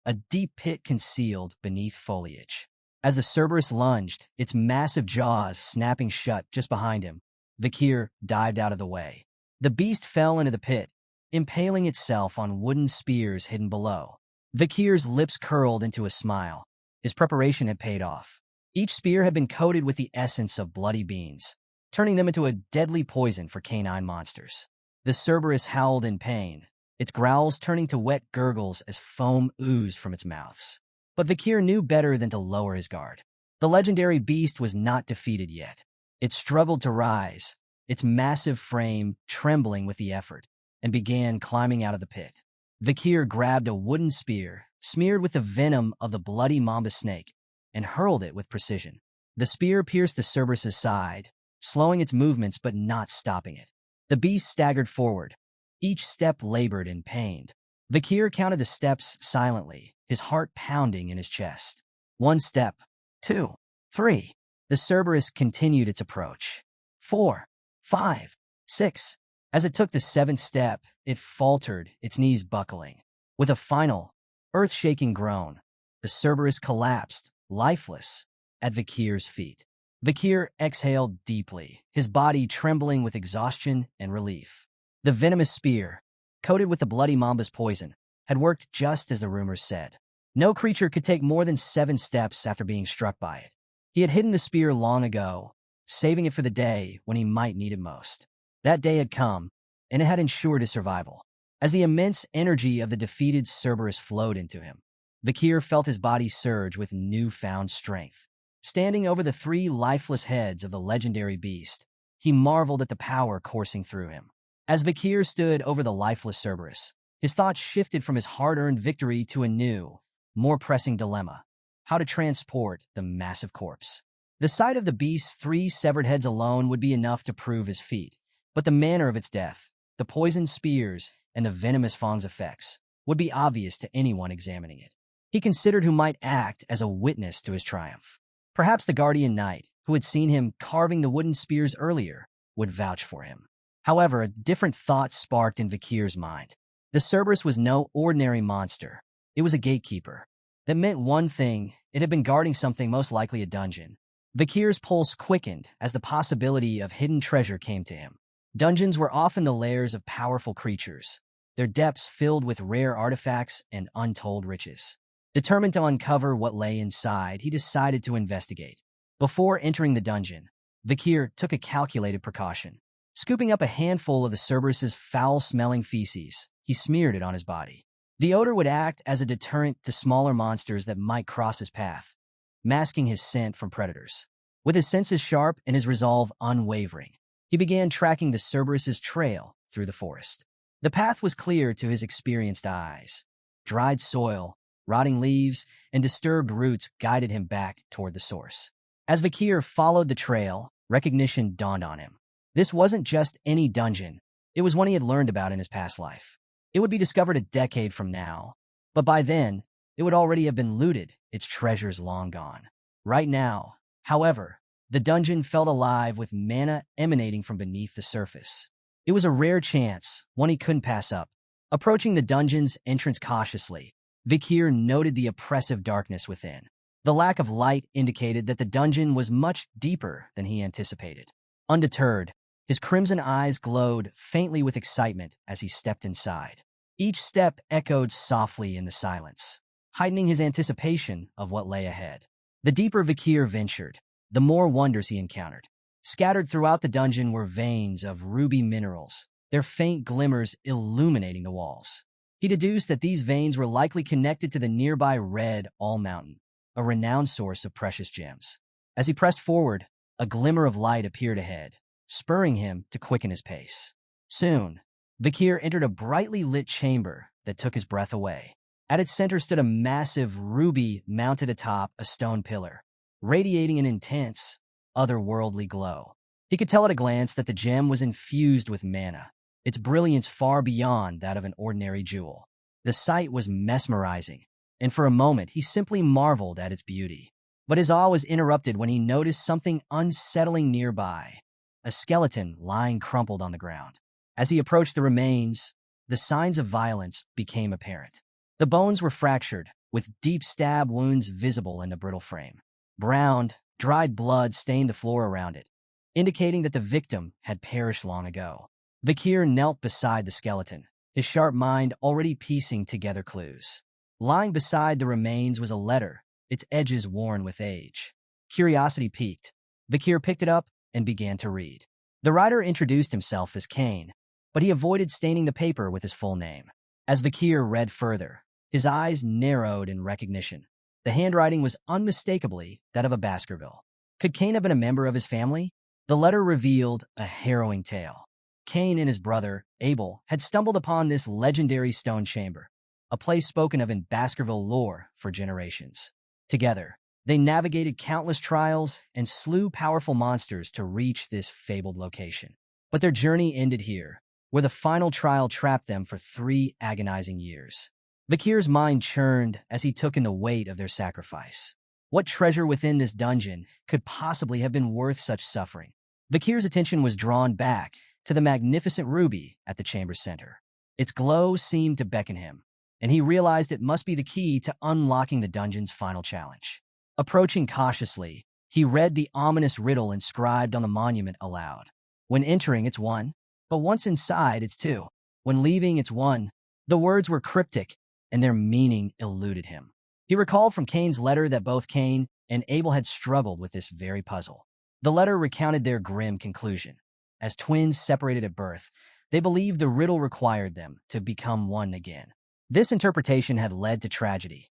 A: a deep pit concealed beneath foliage. As the Cerberus lunged, its massive jaws snapping shut just behind him, Vakir dived out of the way. The beast fell into the pit, impaling itself on wooden spears hidden below. Vakir's lips curled into a smile. His preparation had paid off. Each spear had been coated with the essence of bloody beans, turning them into a deadly poison for canine monsters. The Cerberus howled in pain, its growls turning to wet gurgles as foam oozed from its mouths. But Vakir knew better than to lower his guard. The legendary beast was not defeated yet. It struggled to rise, its massive frame trembling with the effort, and began climbing out of the pit. Vakir grabbed a wooden spear, smeared with the venom of the bloody mamba snake, and hurled it with precision. The spear pierced the Cerberus's side, slowing its movements but not stopping it. The beast staggered forward, each step labored and pained. Vakir counted the steps silently, his heart pounding in his chest. 1 step, 2, 3. The Cerberus continued its approach. 4, 5, 6. As it took the 7th step, it faltered, its knees buckling. With a final, earth-shaking groan, the Cerberus collapsed, lifeless, at Vakir's feet. Vakir exhaled deeply, his body trembling with exhaustion and relief. The venomous spear, coated with the bloody mamba's poison, had worked just as the rumors said. No creature could take more than 7 steps after being struck by it. He had hidden the spear long ago, saving it for the day when he might need it most. That day had come, and it had ensured his survival. As the immense energy of the defeated Cerberus flowed into him, Vakir felt his body surge with newfound strength. Standing over the 3 lifeless heads of the legendary beast, he marveled at the power coursing through him. As Vakir stood over the lifeless Cerberus, his thoughts shifted from his hard-earned victory to a new, more pressing dilemma: how to transport the massive corpse. The sight of the beast's 3 severed heads alone would be enough to prove his feat, but the manner of its death, the poisoned spears, and the venomous fang's effects would be obvious to anyone examining it. He considered who might act as a witness to his triumph. Perhaps the guardian knight, who had seen him carving the wooden spears earlier, would vouch for him. However, a different thought sparked in Vakir's mind. The Cerberus was no ordinary monster. It was a gatekeeper. That meant one thing: it had been guarding something, most likely a dungeon. Vakir's pulse quickened as the possibility of hidden treasure came to him. Dungeons were often the lairs of powerful creatures, their depths filled with rare artifacts and untold riches. Determined to uncover what lay inside, he decided to investigate. Before entering the dungeon, Vakir took a calculated precaution. Scooping up a handful of the Cerberus's foul-smelling feces, he smeared it on his body. The odor would act as a deterrent to smaller monsters that might cross his path, masking his scent from predators. With his senses sharp and his resolve unwavering, He began tracking the Cerberus's trail through the forest. The path was clear to his experienced eyes. Dried soil, rotting leaves, and disturbed roots guided him back toward the source. As Vakir followed the trail, recognition dawned on him. This wasn't just any dungeon. It was one he had learned about in his past life. It would be discovered a decade from now, but by then, it would already have been looted, its treasures long gone. Right now, however, the dungeon felt alive with mana emanating from beneath the surface. It was a rare chance, one he couldn't pass up. Approaching the dungeon's entrance cautiously, Vakir noted the oppressive darkness within. The lack of light indicated that the dungeon was much deeper than he anticipated. Undeterred, his crimson eyes glowed faintly with excitement as he stepped inside. Each step echoed softly in the silence, heightening his anticipation of what lay ahead. The deeper Vakir ventured, the more wonders he encountered. Scattered throughout the dungeon were veins of ruby minerals, their faint glimmers illuminating the walls. He deduced that these veins were likely connected to the nearby Red All Mountain, a renowned source of precious gems. As he pressed forward, a glimmer of light appeared ahead, spurring him to quicken his pace. Soon, Vakir entered a brightly lit chamber that took his breath away. At its center stood a massive ruby mounted atop a stone pillar, radiating an intense, otherworldly glow. He could tell at a glance that the gem was infused with mana, its brilliance far beyond that of an ordinary jewel. The sight was mesmerizing, and for a moment he simply marveled at its beauty. But his awe was interrupted when he noticed something unsettling nearby. A skeleton lying crumpled on the ground. As he approached the remains, the signs of violence became apparent. The bones were fractured, with deep stab wounds visible in the brittle frame. Brown, dried blood stained the floor around it, indicating that the victim had perished long ago. Vakir knelt beside the skeleton, his sharp mind already piecing together clues. Lying beside the remains was a letter, its edges worn with age. Curiosity piqued. Vakir picked it up and began to read. The writer introduced himself as Cain, but he avoided staining the paper with his full name. As Vakir read further, his eyes narrowed in recognition. The handwriting was unmistakably that of a Baskerville. Could Cain have been a member of his family? The letter revealed a harrowing tale. Cain and his brother, Abel, had stumbled upon this legendary stone chamber, a place spoken of in Baskerville lore for generations. Together, they navigated countless trials and slew powerful monsters to reach this fabled location. But their journey ended here, where the final trial trapped them for 3 agonizing years. Vakir's mind churned as he took in the weight of their sacrifice. What treasure within this dungeon could possibly have been worth such suffering? Vakir's attention was drawn back to the magnificent ruby at the chamber's center. Its glow seemed to beckon him, and he realized it must be the key to unlocking the dungeon's final challenge. Approaching cautiously, he read the ominous riddle inscribed on the monument aloud. When entering, it's 1, but once inside, it's 2. When leaving, it's 1. The words were cryptic, and their meaning eluded him. He recalled from Cain's letter that both Cain and Abel had struggled with this very puzzle. The letter recounted their grim conclusion. As twins separated at birth, they believed the riddle required them to become one again. This interpretation had led to tragedy.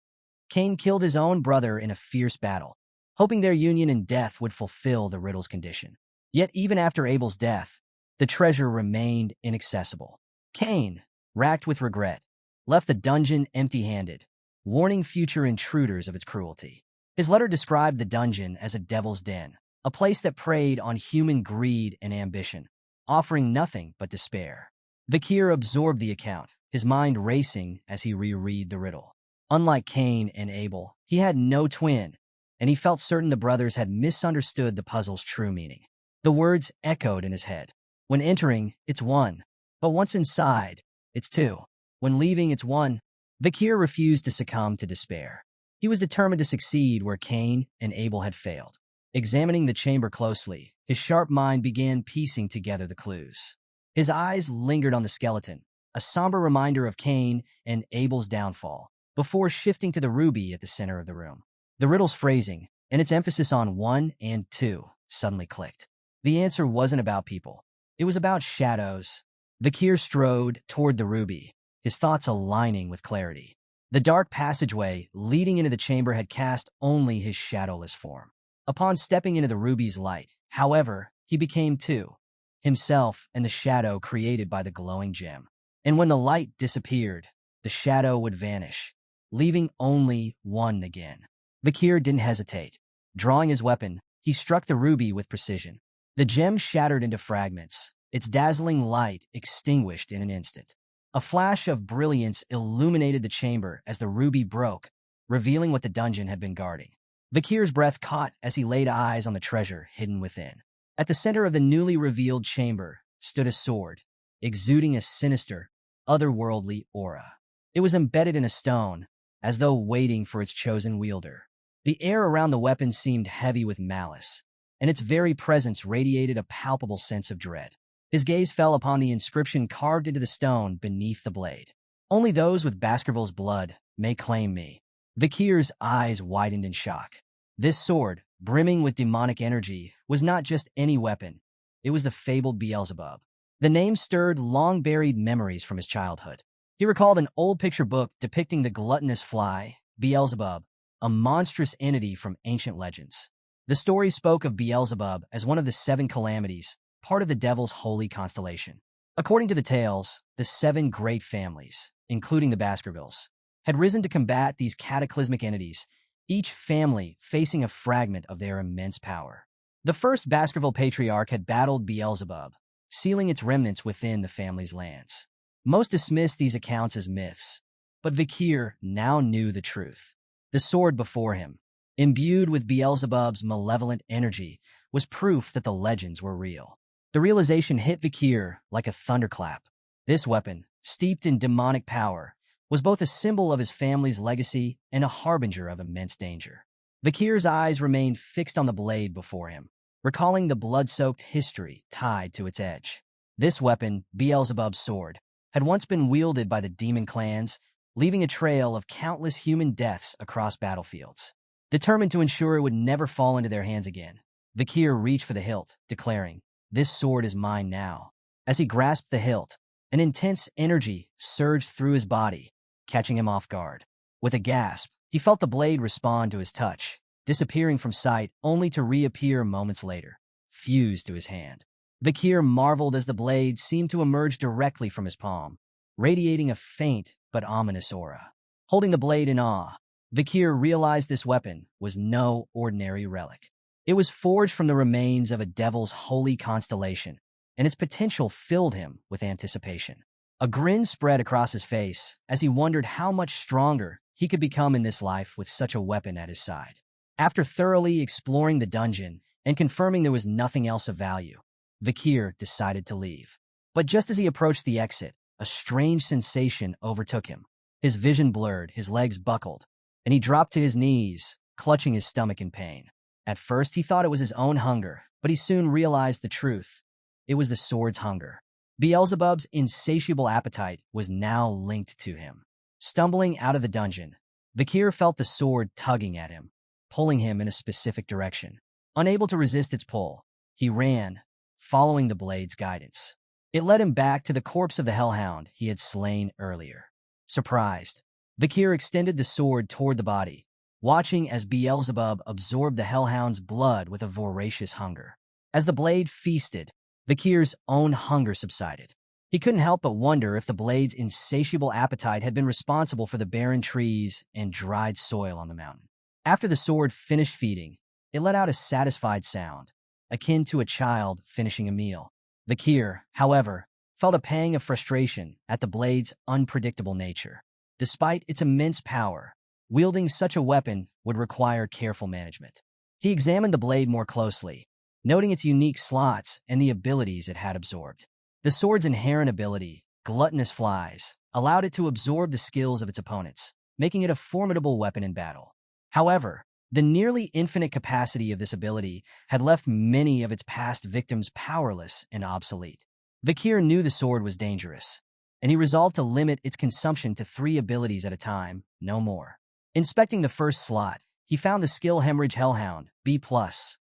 A: Cain killed his own brother in a fierce battle, hoping their union in death would fulfill the riddle's condition. Yet even after Abel's death, the treasure remained inaccessible. Cain, racked with regret, left the dungeon empty-handed, warning future intruders of its cruelty. His letter described the dungeon as a devil's den, a place that preyed on human greed and ambition, offering nothing but despair. Vakir absorbed the account, his mind racing as he reread the riddle. Unlike Cain and Abel, he had no twin, and he felt certain the brothers had misunderstood the puzzle's true meaning. The words echoed in his head. When entering, it's 1, but once inside, it's 2. When leaving, it's 1. Vakir refused to succumb to despair. He was determined to succeed where Cain and Abel had failed. Examining the chamber closely, his sharp mind began piecing together the clues. His eyes lingered on the skeleton, a somber reminder of Cain and Abel's downfall, before shifting to the ruby at the center of the room. The riddle's phrasing, and its emphasis on 1 and 2, suddenly clicked. The answer wasn't about people. It was about shadows. Vakir strode toward the ruby, his thoughts aligning with clarity. The dark passageway leading into the chamber had cast only his shadowless form. Upon stepping into the ruby's light, however, he became 2. himself and the shadow created by the glowing gem. And when the light disappeared, the shadow would vanish, leaving only one again. Vakir didn't hesitate. Drawing his weapon, he struck the ruby with precision. The gem shattered into fragments, its dazzling light extinguished in an instant. A flash of brilliance illuminated the chamber as the ruby broke, revealing what the dungeon had been guarding. Vakir's breath caught as he laid eyes on the treasure hidden within. At the center of the newly revealed chamber stood a sword, exuding a sinister, otherworldly aura. It was embedded in a stone, as though waiting for its chosen wielder. The air around the weapon seemed heavy with malice, and its very presence radiated a palpable sense of dread. His gaze fell upon the inscription carved into the stone beneath the blade. "Only those with Baskerville's blood may claim me." Vakir's eyes widened in shock. This sword, brimming with demonic energy, was not just any weapon. It was the fabled Beelzebub. The name stirred long-buried memories from his childhood. He recalled an old picture book depicting the gluttonous fly, Beelzebub, a monstrous entity from ancient legends. The story spoke of Beelzebub as one of the 7 calamities, part of the devil's holy constellation. According to the tales, the 7 great families, including the Baskervilles, had risen to combat these cataclysmic entities, each family facing a fragment of their immense power. The first Baskerville patriarch had battled Beelzebub, sealing its remnants within the family's lands. Most dismissed these accounts as myths, but Vakir now knew the truth. The sword before him, imbued with Beelzebub's malevolent energy, was proof that the legends were real. The realization hit Vakir like a thunderclap. This weapon, steeped in demonic power, was both a symbol of his family's legacy and a harbinger of immense danger. Vakir's eyes remained fixed on the blade before him, recalling the blood-soaked history tied to its edge. This weapon, Beelzebub's sword, had once been wielded by the demon clans, leaving a trail of countless human deaths across battlefields. Determined to ensure it would never fall into their hands again, Vakir reached for the hilt, declaring, "This sword is mine now." As he grasped the hilt, an intense energy surged through his body, catching him off guard. With a gasp, he felt the blade respond to his touch, disappearing from sight only to reappear moments later, fused to his hand. Vakir marveled as the blade seemed to emerge directly from his palm, radiating a faint but ominous aura. Holding the blade in awe, Vakir realized this weapon was no ordinary relic. It was forged from the remains of a devil's holy constellation, and its potential filled him with anticipation. A grin spread across his face as he wondered how much stronger he could become in this life with such a weapon at his side. After thoroughly exploring the dungeon and confirming there was nothing else of value, Vakir decided to leave. But just as he approached the exit, a strange sensation overtook him. His vision blurred, his legs buckled, and he dropped to his knees, clutching his stomach in pain. At first, he thought it was his own hunger, but he soon realized the truth. It was the sword's hunger. Beelzebub's insatiable appetite was now linked to him. Stumbling out of the dungeon, Vakir felt the sword tugging at him, pulling him in a specific direction. Unable to resist its pull, he ran, following the blade's guidance. It led him back to the corpse of the hellhound he had slain earlier. Surprised, Vakir extended the sword toward the body, watching as Beelzebub absorbed the hellhound's blood with a voracious hunger. As the blade feasted, Vakir's own hunger subsided. He couldn't help but wonder if the blade's insatiable appetite had been responsible for the barren trees and dried soil on the mountain. After the sword finished feeding, it let out a satisfied sound, akin to a child finishing a meal. Vakir, however, felt a pang of frustration at the blade's unpredictable nature. Despite its immense power, wielding such a weapon would require careful management. He examined the blade more closely, noting its unique slots and the abilities it had absorbed. The sword's inherent ability, gluttonous flies, allowed it to absorb the skills of its opponents, making it a formidable weapon in battle. However, the nearly infinite capacity of this ability had left many of its past victims powerless and obsolete. Vakir knew the sword was dangerous, and he resolved to limit its consumption to 3 abilities at a time, no more. Inspecting the first slot, he found the skill hemorrhage hellhound, B+,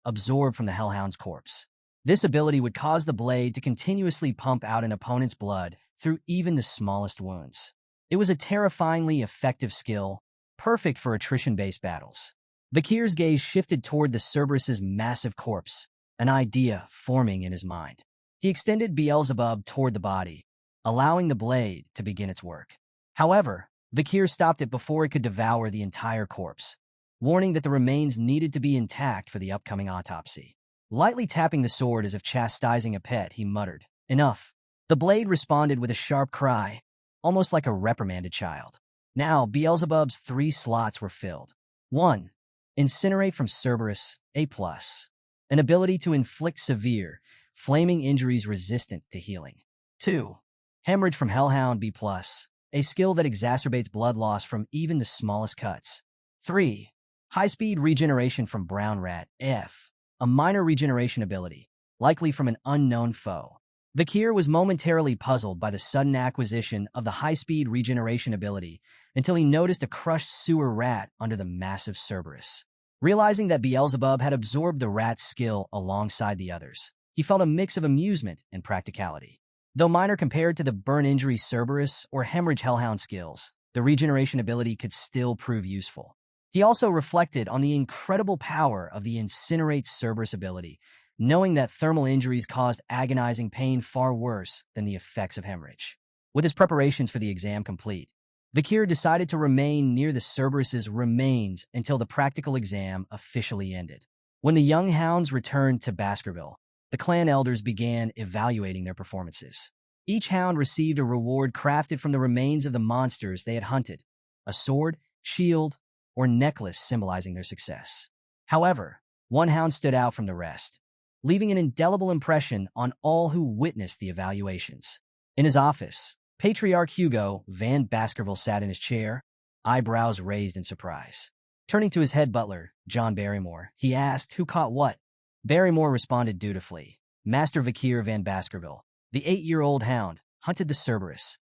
A: absorbed from the hellhound's corpse. This ability would cause the blade to continuously pump out an opponent's blood through even the smallest wounds. It was a terrifyingly effective skill, perfect for attrition-based battles. Vakir's gaze shifted toward the Cerberus's massive corpse, an idea forming in his mind. He extended Beelzebub toward the body, allowing the blade to begin its work. However, Vakir stopped it before it could devour the entire corpse, warning that the remains needed to be intact for the upcoming autopsy. Lightly tapping the sword as if chastising a pet, he muttered, "Enough." The blade responded with a sharp cry, almost like a reprimanded child. Now, Beelzebub's 3 slots were filled. 1. Incinerate from Cerberus, A+. An ability to inflict severe, flaming injuries resistant to healing. 2. Hemorrhage from Hellhound, B+. A skill that exacerbates blood loss from even the smallest cuts. 3. High-speed regeneration from Brown Rat, F. A minor regeneration ability, likely from an unknown foe. Vakir was momentarily puzzled by the sudden acquisition of the high-speed regeneration ability until he noticed a crushed sewer rat under the massive Cerberus. Realizing that Beelzebub had absorbed the rat's skill alongside the others, he felt a mix of amusement and practicality. Though minor compared to the burn injury Cerberus or hemorrhage Hellhound skills, the regeneration ability could still prove useful. He also reflected on the incredible power of the Incinerate Cerberus ability, knowing that thermal injuries caused agonizing pain far worse than the effects of hemorrhage. With his preparations for the exam complete, Vakir decided to remain near the Cerberus's remains until the practical exam officially ended. When the young hounds returned to Baskerville, the clan elders began evaluating their performances. Each hound received a reward crafted from the remains of the monsters they had hunted, a sword, shield, or necklace symbolizing their success. However, one hound stood out from the rest, leaving an indelible impression on all who witnessed the evaluations. In his office, Patriarch Hugo Van Baskerville sat in his chair, eyebrows raised in surprise. Turning to his head butler, John Barrymore, he asked who caught what. Barrymore responded dutifully. Master Vakir Van Baskerville, the 8-year-old hound, hunted the Cerberus,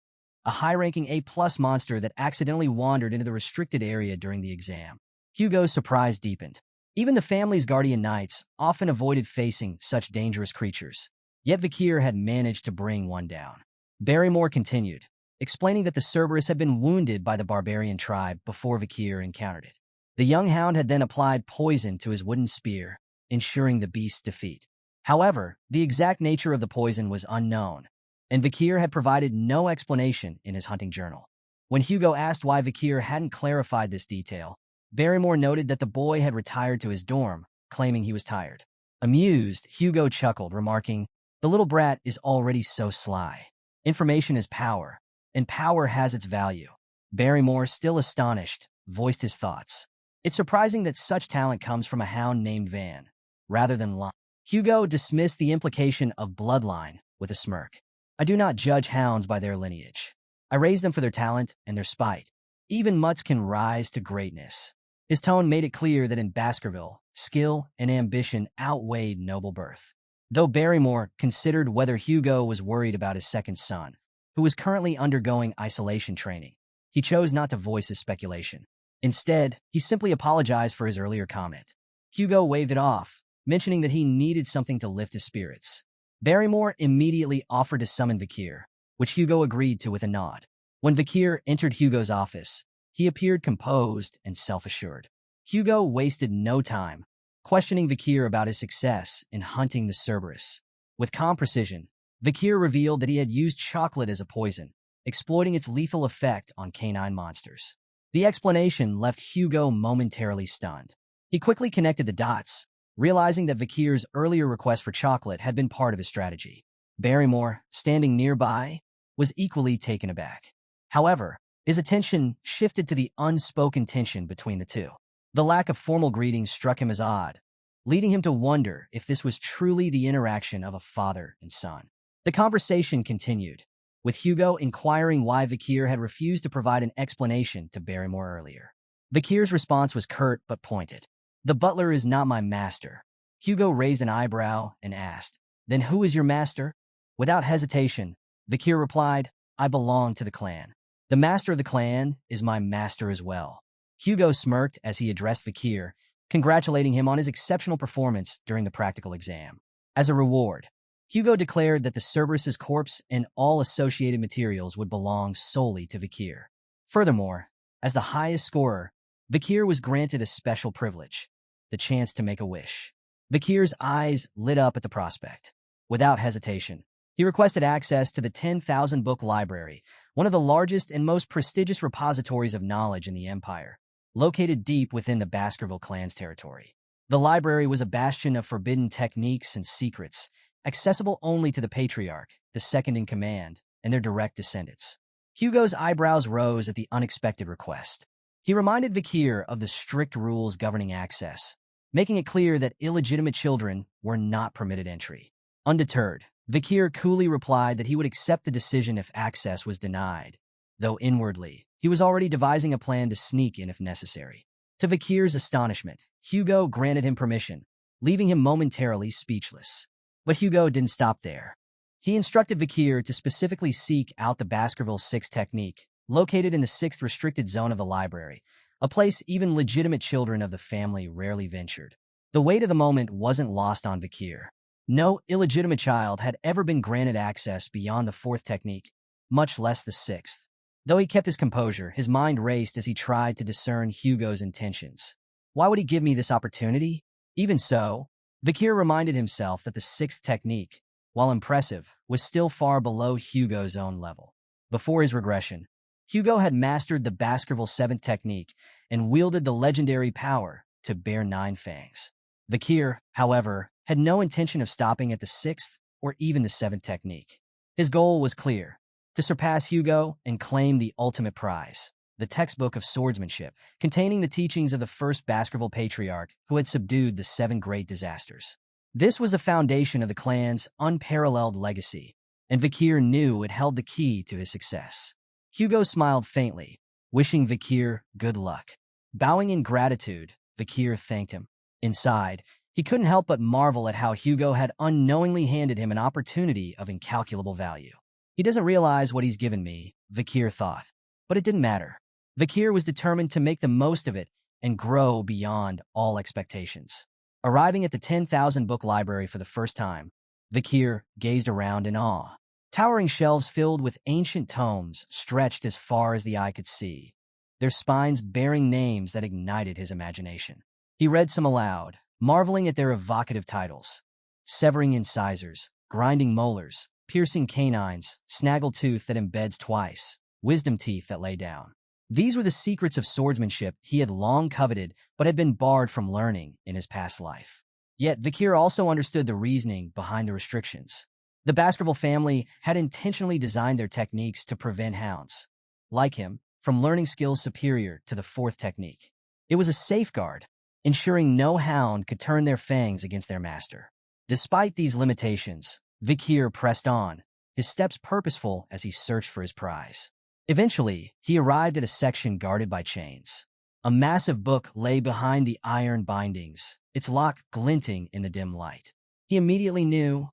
A: a high-ranking A+ monster that accidentally wandered into the restricted area during the exam. Hugo's surprise deepened. Even the family's guardian knights often avoided facing such dangerous creatures, yet Vakir had managed to bring one down. Barrymore continued, explaining that the Cerberus had been wounded by the barbarian tribe before Vakir encountered it. The young hound had then applied poison to his wooden spear, ensuring the beast's defeat. However, the exact nature of the poison was unknown, and Vakir had provided no explanation in his hunting journal. When Hugo asked why Vakir hadn't clarified this detail, Barrymore noted that the boy had retired to his dorm, claiming he was tired. Amused, Hugo chuckled, remarking, "The little brat is already so sly. Information is power, and power has its value." Barrymore, still astonished, voiced his thoughts. "It's surprising that such talent comes from a hound named Van, rather than Lon." Hugo dismissed the implication of bloodline with a smirk. "I do not judge hounds by their lineage. I raise them for their talent and their spite. Even mutts can rise to greatness." His tone made it clear that in Baskerville, skill and ambition outweighed noble birth. Though Barrymore considered whether Hugo was worried about his second son, who was currently undergoing isolation training, he chose not to voice his speculation. Instead, he simply apologized for his earlier comment. Hugo waved it off, mentioning that he needed something to lift his spirits. Barrymore immediately offered to summon Vakir, which Hugo agreed to with a nod. When Vakir entered Hugo's office, he appeared composed and self-assured. Hugo wasted no time, questioning Vakir about his success in hunting the Cerberus. With calm precision, Vakir revealed that he had used chocolate as a poison, exploiting its lethal effect on canine monsters. The explanation left Hugo momentarily stunned. He quickly connected the dots, realizing that Vakir's earlier request for chocolate had been part of his strategy. Barrymore, standing nearby, was equally taken aback. However, his attention shifted to the unspoken tension between the two. The lack of formal greetings struck him as odd, leading him to wonder if this was truly the interaction of a father and son. The conversation continued, with Hugo inquiring why Vakir had refused to provide an explanation to Barrymore earlier. Vakir's response was curt but pointed. "The butler is not my master." Hugo raised an eyebrow and asked, "Then who is your master?" Without hesitation, Vakir replied, "I belong to the clan. The master of the clan is my master as well." Hugo smirked as he addressed Vakir, congratulating him on his exceptional performance during the practical exam. As a reward, Hugo declared that the Cerberus's corpse and all associated materials would belong solely to Vakir. Furthermore, as the highest scorer, Vakir was granted a special privilege, the chance to make a wish. Vakir's eyes lit up at the prospect. Without hesitation, He requested access to the 10,000 book library, one of the largest and most prestigious repositories of knowledge in the Empire, located deep within the Baskerville clan's territory. The library was a bastion of forbidden techniques and secrets, accessible only to the patriarch, the second-in-command, and their direct descendants. Hugo's eyebrows rose at the unexpected request. He reminded Vakir of the strict rules governing access, making it clear that illegitimate children were not permitted entry. Undeterred, Vakir coolly replied that he would accept the decision if access was denied, though inwardly, he was already devising a plan to sneak in if necessary. To Vakir's astonishment, Hugo granted him permission, leaving him momentarily speechless. But Hugo didn't stop there. He instructed Vakir to specifically seek out the Baskerville 6 technique, located in the 6th restricted zone of the library, a place even legitimate children of the family rarely ventured. The weight of the moment wasn't lost on Vakir. No illegitimate child had ever been granted access beyond the 4th technique, much less the 6th. Though he kept his composure, his mind raced as he tried to discern Hugo's intentions. Why would he give me this opportunity? Even so, Vakir reminded himself that the 6th technique, while impressive, was still far below Hugo's own level. Before his regression, Hugo had mastered the Baskerville 7th technique and wielded the legendary power to bear 9 fangs. Vakir, however, had no intention of stopping at the 6th or even the 7th technique. His goal was clear: to surpass Hugo and claim the ultimate prize, the textbook of swordsmanship, containing the teachings of the first Baskerville patriarch who had subdued the 7 great disasters. This was the foundation of the clan's unparalleled legacy, and Vakir knew it held the key to his success. Hugo smiled faintly, wishing Vakir good luck. Bowing in gratitude, Vakir thanked him. Inside, he couldn't help but marvel at how Hugo had unknowingly handed him an opportunity of incalculable value. He doesn't realize what he's given me, Vakir thought. But it didn't matter. Vakir was determined to make the most of it and grow beyond all expectations. Arriving at the 10,000 book library for the first time, Vakir gazed around in awe. Towering shelves filled with ancient tomes stretched as far as the eye could see, their spines bearing names that ignited his imagination. He read some aloud, marveling at their evocative titles: Severing Incisors, Grinding Molars, Piercing Canines, Snaggletooth that embeds twice, Wisdom Teeth that lay down. These were the secrets of swordsmanship he had long coveted but had been barred from learning in his past life. Yet Vakir also understood the reasoning behind the restrictions. The Baskerville family had intentionally designed their techniques to prevent hounds, like him, from learning skills superior to the 4th technique. It was a safeguard, ensuring no hound could turn their fangs against their master. Despite these limitations, Vakir pressed on, his steps purposeful as he searched for his prize. Eventually, he arrived at a section guarded by chains. A massive book lay behind the iron bindings, its lock glinting in the dim light. He immediately knew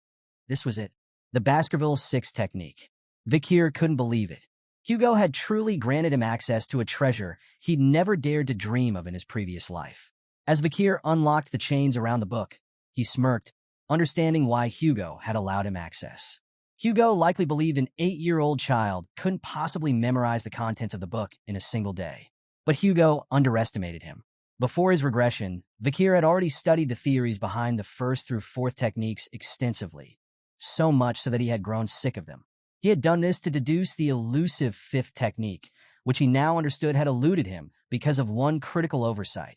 A: this was it, the Baskerville 6 technique. Vakir couldn't believe it. Hugo had truly granted him access to a treasure he'd never dared to dream of in his previous life. As Vakir unlocked the chains around the book, he smirked, understanding why Hugo had allowed him access. Hugo likely believed an 8-year-old child couldn't possibly memorize the contents of the book in a single day. But Hugo underestimated him. Before his regression, Vakir had already studied the theories behind the 1st through 4th techniques extensively, so much so that he had grown sick of them. He had done this to deduce the elusive 5th technique, which he now understood had eluded him because of one critical oversight.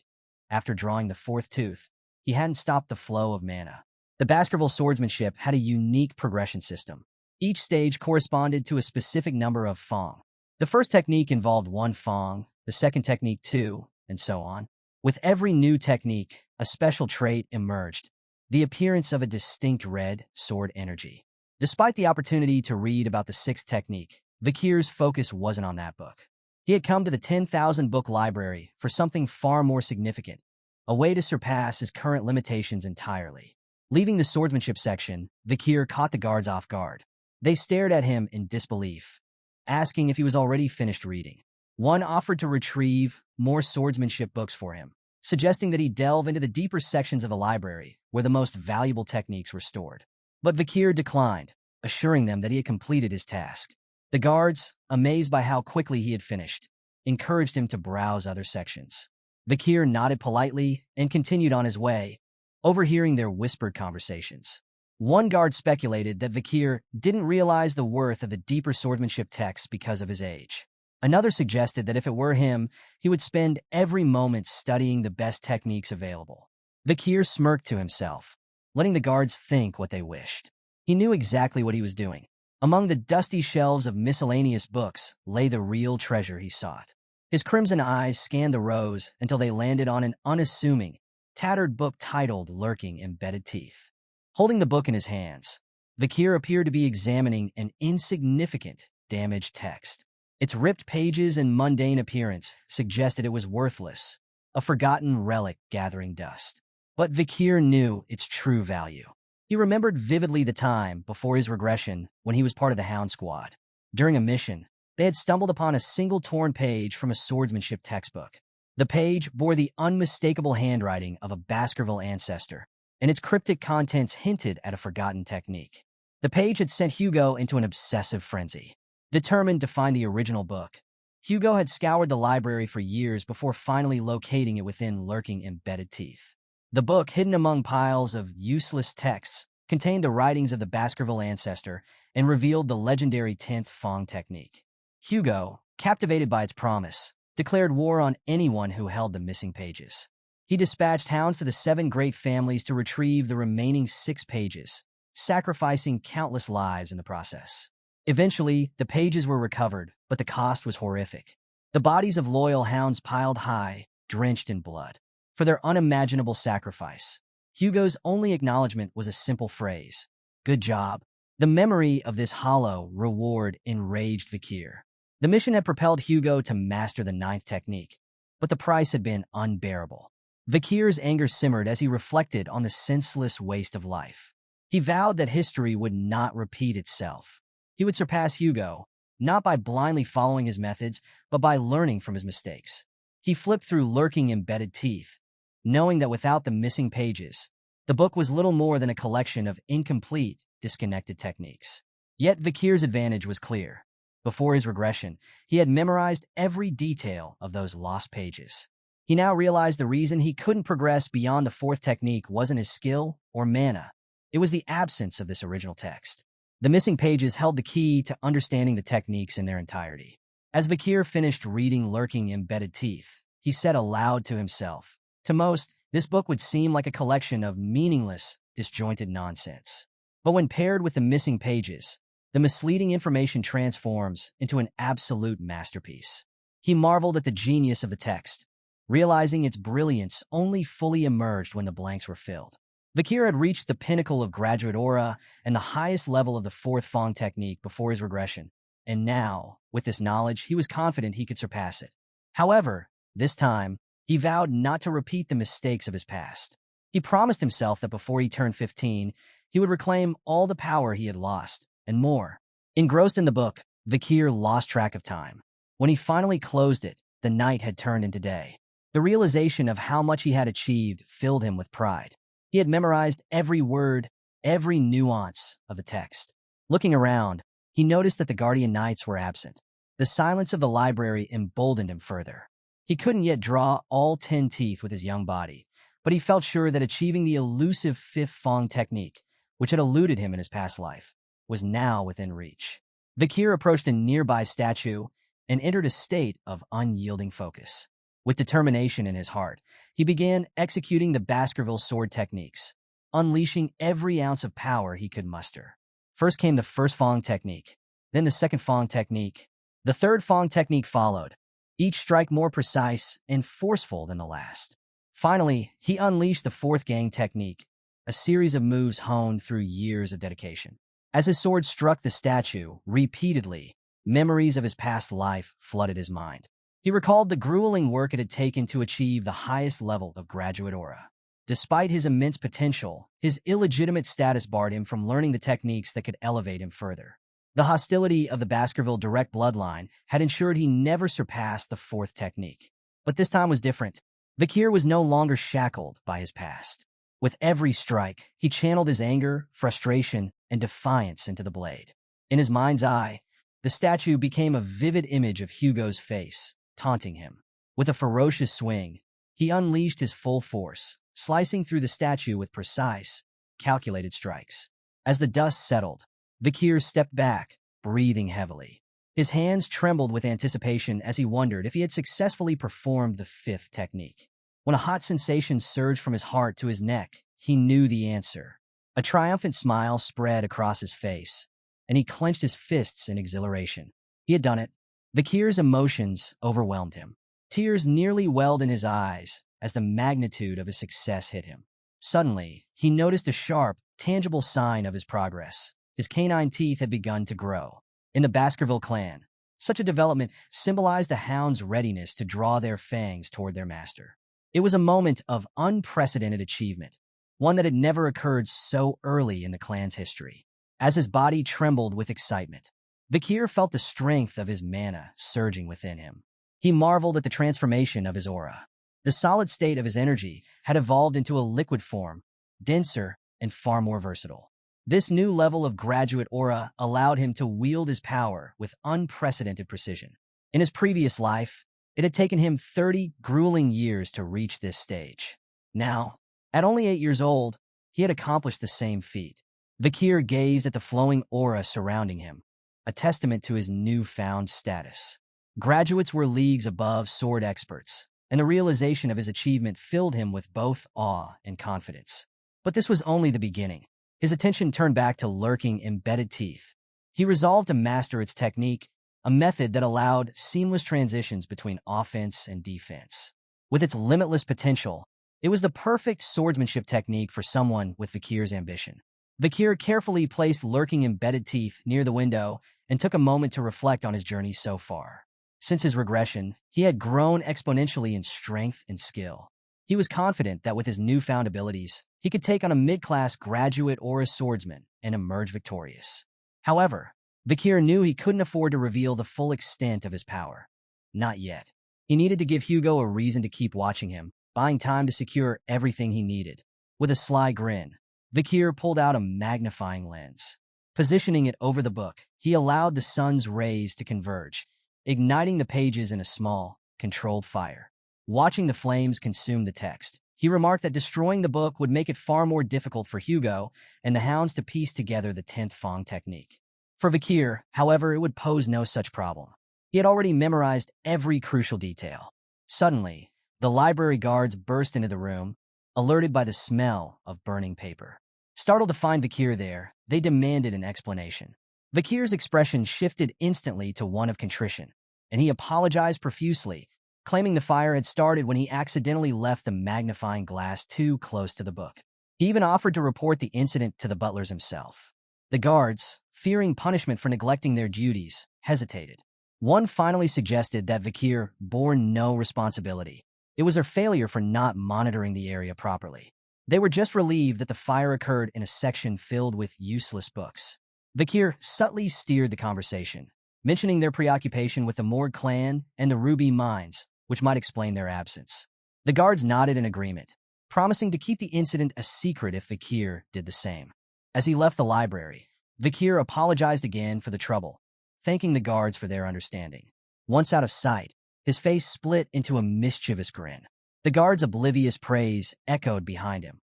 A: After drawing the 4th tooth, he hadn't stopped the flow of mana. The Baskerville swordsmanship had a unique progression system. Each stage corresponded to a specific number of fang. The 1st technique involved 1 fang, the 2nd technique 2, and so on. With every new technique, a special trait emerged: the appearance of a distinct red sword energy. Despite the opportunity to read about the 6th technique, Vakir's focus wasn't on that book. He had come to the 10,000 book library for something far more significant, a way to surpass his current limitations entirely. Leaving the swordsmanship section, Vakir caught the guards off guard. They stared at him in disbelief, asking if he was already finished reading. One offered to retrieve more swordsmanship books for him, suggesting that he delve into the deeper sections of the library where the most valuable techniques were stored. But Vakir declined, assuring them that he had completed his task. The guards, amazed by how quickly he had finished, encouraged him to browse other sections. Vakir nodded politely and continued on his way, overhearing their whispered conversations. One guard speculated that Vakir didn't realize the worth of the deeper swordsmanship texts because of his age. Another suggested that if it were him, he would spend every moment studying the best techniques available. Vakir smirked to himself, letting the guards think what they wished. He knew exactly what he was doing. Among the dusty shelves of miscellaneous books lay the real treasure he sought. His crimson eyes scanned the rows until they landed on an unassuming, tattered book titled Lurking Embedded Teeth. Holding the book in his hands, Vakir appeared to be examining an insignificant, damaged text. Its ripped pages and mundane appearance suggested it was worthless, a forgotten relic gathering dust. But Vakir knew its true value. He remembered vividly the time before his regression when he was part of the Hound squad. During a mission, they had stumbled upon a single torn page from a swordsmanship textbook. The page bore the unmistakable handwriting of a Baskerville ancestor, and its cryptic contents hinted at a forgotten technique. The page had sent Hugo into an obsessive frenzy. Determined to find the original book, Hugo had scoured the library for years before finally locating it within Lurking Embedded Teeth. The book, hidden among piles of useless texts, contained the writings of the Baskerville ancestor and revealed the legendary 10th Fong technique. Hugo, captivated by its promise, declared war on anyone who held the missing pages. He dispatched hounds to the 7 great families to retrieve the remaining 6 pages, sacrificing countless lives in the process. Eventually, the pages were recovered, but the cost was horrific. The bodies of loyal hounds piled high, drenched in blood. For their unimaginable sacrifice, Hugo's only acknowledgement was a simple phrase: "Good job." The memory of this hollow reward enraged Vakir. The mission had propelled Hugo to master the 9th technique, but the price had been unbearable. Vakir's anger simmered as he reflected on the senseless waste of life. He vowed that history would not repeat itself. He would surpass Hugo, not by blindly following his methods, but by learning from his mistakes. He flipped through Lurking Embedded Teeth, knowing that without the missing pages, the book was little more than a collection of incomplete, disconnected techniques. Yet Vakir's advantage was clear. Before his regression, he had memorized every detail of those lost pages. He now realized the reason he couldn't progress beyond the 4th technique wasn't his skill or mana. It was the absence of this original text. The missing pages held the key to understanding the techniques in their entirety. As Vakir finished reading Lurking Embedded Teeth, he said aloud to himself, "To most, this book would seem like a collection of meaningless, disjointed nonsense. But when paired with the missing pages, the misleading information transforms into an absolute masterpiece." He marveled at the genius of the text, realizing its brilliance only fully emerged when the blanks were filled. Vakir had reached the pinnacle of graduate aura and the highest level of the 4th Fong technique before his regression, and now, with this knowledge, he was confident he could surpass it. However, this time, he vowed not to repeat the mistakes of his past. He promised himself that before he turned 15, he would reclaim all the power he had lost, and more. Engrossed in the book, Vakir lost track of time. When he finally closed it, the night had turned into day. The realization of how much he had achieved filled him with pride. He had memorized every word, every nuance of the text. Looking around, he noticed that the Guardian Knights were absent. The silence of the library emboldened him further. He couldn't yet draw all 10 teeth with his young body, but he felt sure that achieving the elusive 5th Fong technique, which had eluded him in his past life, was now within reach. Vakir approached a nearby statue and entered a state of unyielding focus. With determination in his heart, he began executing the Baskerville sword techniques, unleashing every ounce of power he could muster. First came the 1st Fong technique, then the 2nd Fong technique. The 3rd Fong technique followed, each strike more precise and forceful than the last. Finally, he unleashed the 4th Gang technique, a series of moves honed through years of dedication. As his sword struck the statue repeatedly, memories of his past life flooded his mind. He recalled the grueling work it had taken to achieve the highest level of graduate aura. Despite his immense potential, his illegitimate status barred him from learning the techniques that could elevate him further. The hostility of the Baskerville direct bloodline had ensured he never surpassed the 4th technique. But this time was different. Vakir was no longer shackled by his past. With every strike, he channeled his anger, frustration, and defiance into the blade. In his mind's eye, the statue became a vivid image of Hugo's face, taunting him. With a ferocious swing, he unleashed his full force, slicing through the statue with precise, calculated strikes. As the dust settled, Vakir stepped back, breathing heavily. His hands trembled with anticipation as he wondered if he had successfully performed the fifth technique. When a hot sensation surged from his heart to his neck, he knew the answer. A triumphant smile spread across his face, and he clenched his fists in exhilaration. He had done it. Vakir's emotions overwhelmed him. Tears nearly welled in his eyes as the magnitude of his success hit him. Suddenly, he noticed a sharp, tangible sign of his progress. His canine teeth had begun to grow. In the Baskerville clan, such a development symbolized a hound's readiness to draw their fangs toward their master. It was a moment of unprecedented achievement, one that had never occurred so early in the clan's history. As his body trembled with excitement, Vakir felt the strength of his mana surging within him. He marveled at the transformation of his aura. The solid state of his energy had evolved into a liquid form, denser and far more versatile. This new level of graduate aura allowed him to wield his power with unprecedented precision. In his previous life, it had taken him 30 grueling years to reach this stage. Now, at only 8 years old, he had accomplished the same feat. Vakir gazed at the flowing aura surrounding him, a testament to his newfound status. Graduates were leagues above sword experts, and the realization of his achievement filled him with both awe and confidence. But this was only the beginning. His attention turned back to lurking embedded teeth. He resolved to master its technique, a method that allowed seamless transitions between offense and defense. With its limitless potential, it was the perfect swordsmanship technique for someone with Vakir's ambition. Vakir carefully placed lurking embedded teeth near the window and took a moment to reflect on his journey so far. Since his regression, he had grown exponentially in strength and skill. He was confident that with his newfound abilities, he could take on a mid-class graduate or a swordsman and emerge victorious. However, Vakir knew he couldn't afford to reveal the full extent of his power. Not yet. He needed to give Hugo a reason to keep watching him, buying time to secure everything he needed. With a sly grin, Vakir pulled out a magnifying lens. Positioning it over the book, he allowed the sun's rays to converge, igniting the pages in a small, controlled fire. Watching the flames consume the text, he remarked that destroying the book would make it far more difficult for Hugo and the hounds to piece together the 10th Fong technique. For Vakir, however, it would pose no such problem. He had already memorized every crucial detail. Suddenly, the library guards burst into the room, alerted by the smell of burning paper. Startled to find Vakir there, they demanded an explanation. Vakir's expression shifted instantly to one of contrition, and he apologized profusely, claiming the fire had started when he accidentally left the magnifying glass too close to the book. He even offered to report the incident to the butlers himself. The guards, fearing punishment for neglecting their duties, hesitated. One finally suggested that Vakir bore no responsibility. It was their failure for not monitoring the area properly. They were just relieved that the fire occurred in a section filled with useless books. Vakir subtly steered the conversation, mentioning their preoccupation with the Morg clan and the Ruby mines, which might explain their absence. The guards nodded in agreement, promising to keep the incident a secret if Vakir did the same. As he left the library, Vakir apologized again for the trouble, thanking the guards for their understanding. Once out of sight, his face split into a mischievous grin. The guards' oblivious praise echoed behind him.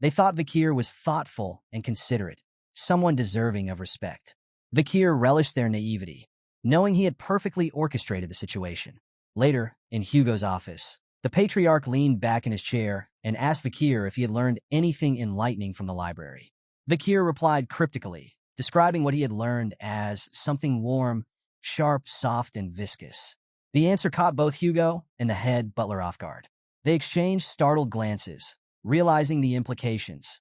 A: They thought Vakir was thoughtful and considerate, someone deserving of respect. Vakir relished their naivety, knowing he had perfectly orchestrated the situation. Later, in Hugo's office, the patriarch leaned back in his chair and asked Vakir if he had learned anything enlightening from the library. Vakir replied cryptically, describing what he had learned as something warm, sharp, soft, and viscous. The answer caught both Hugo and the head butler off guard. They exchanged startled glances, realizing the implications.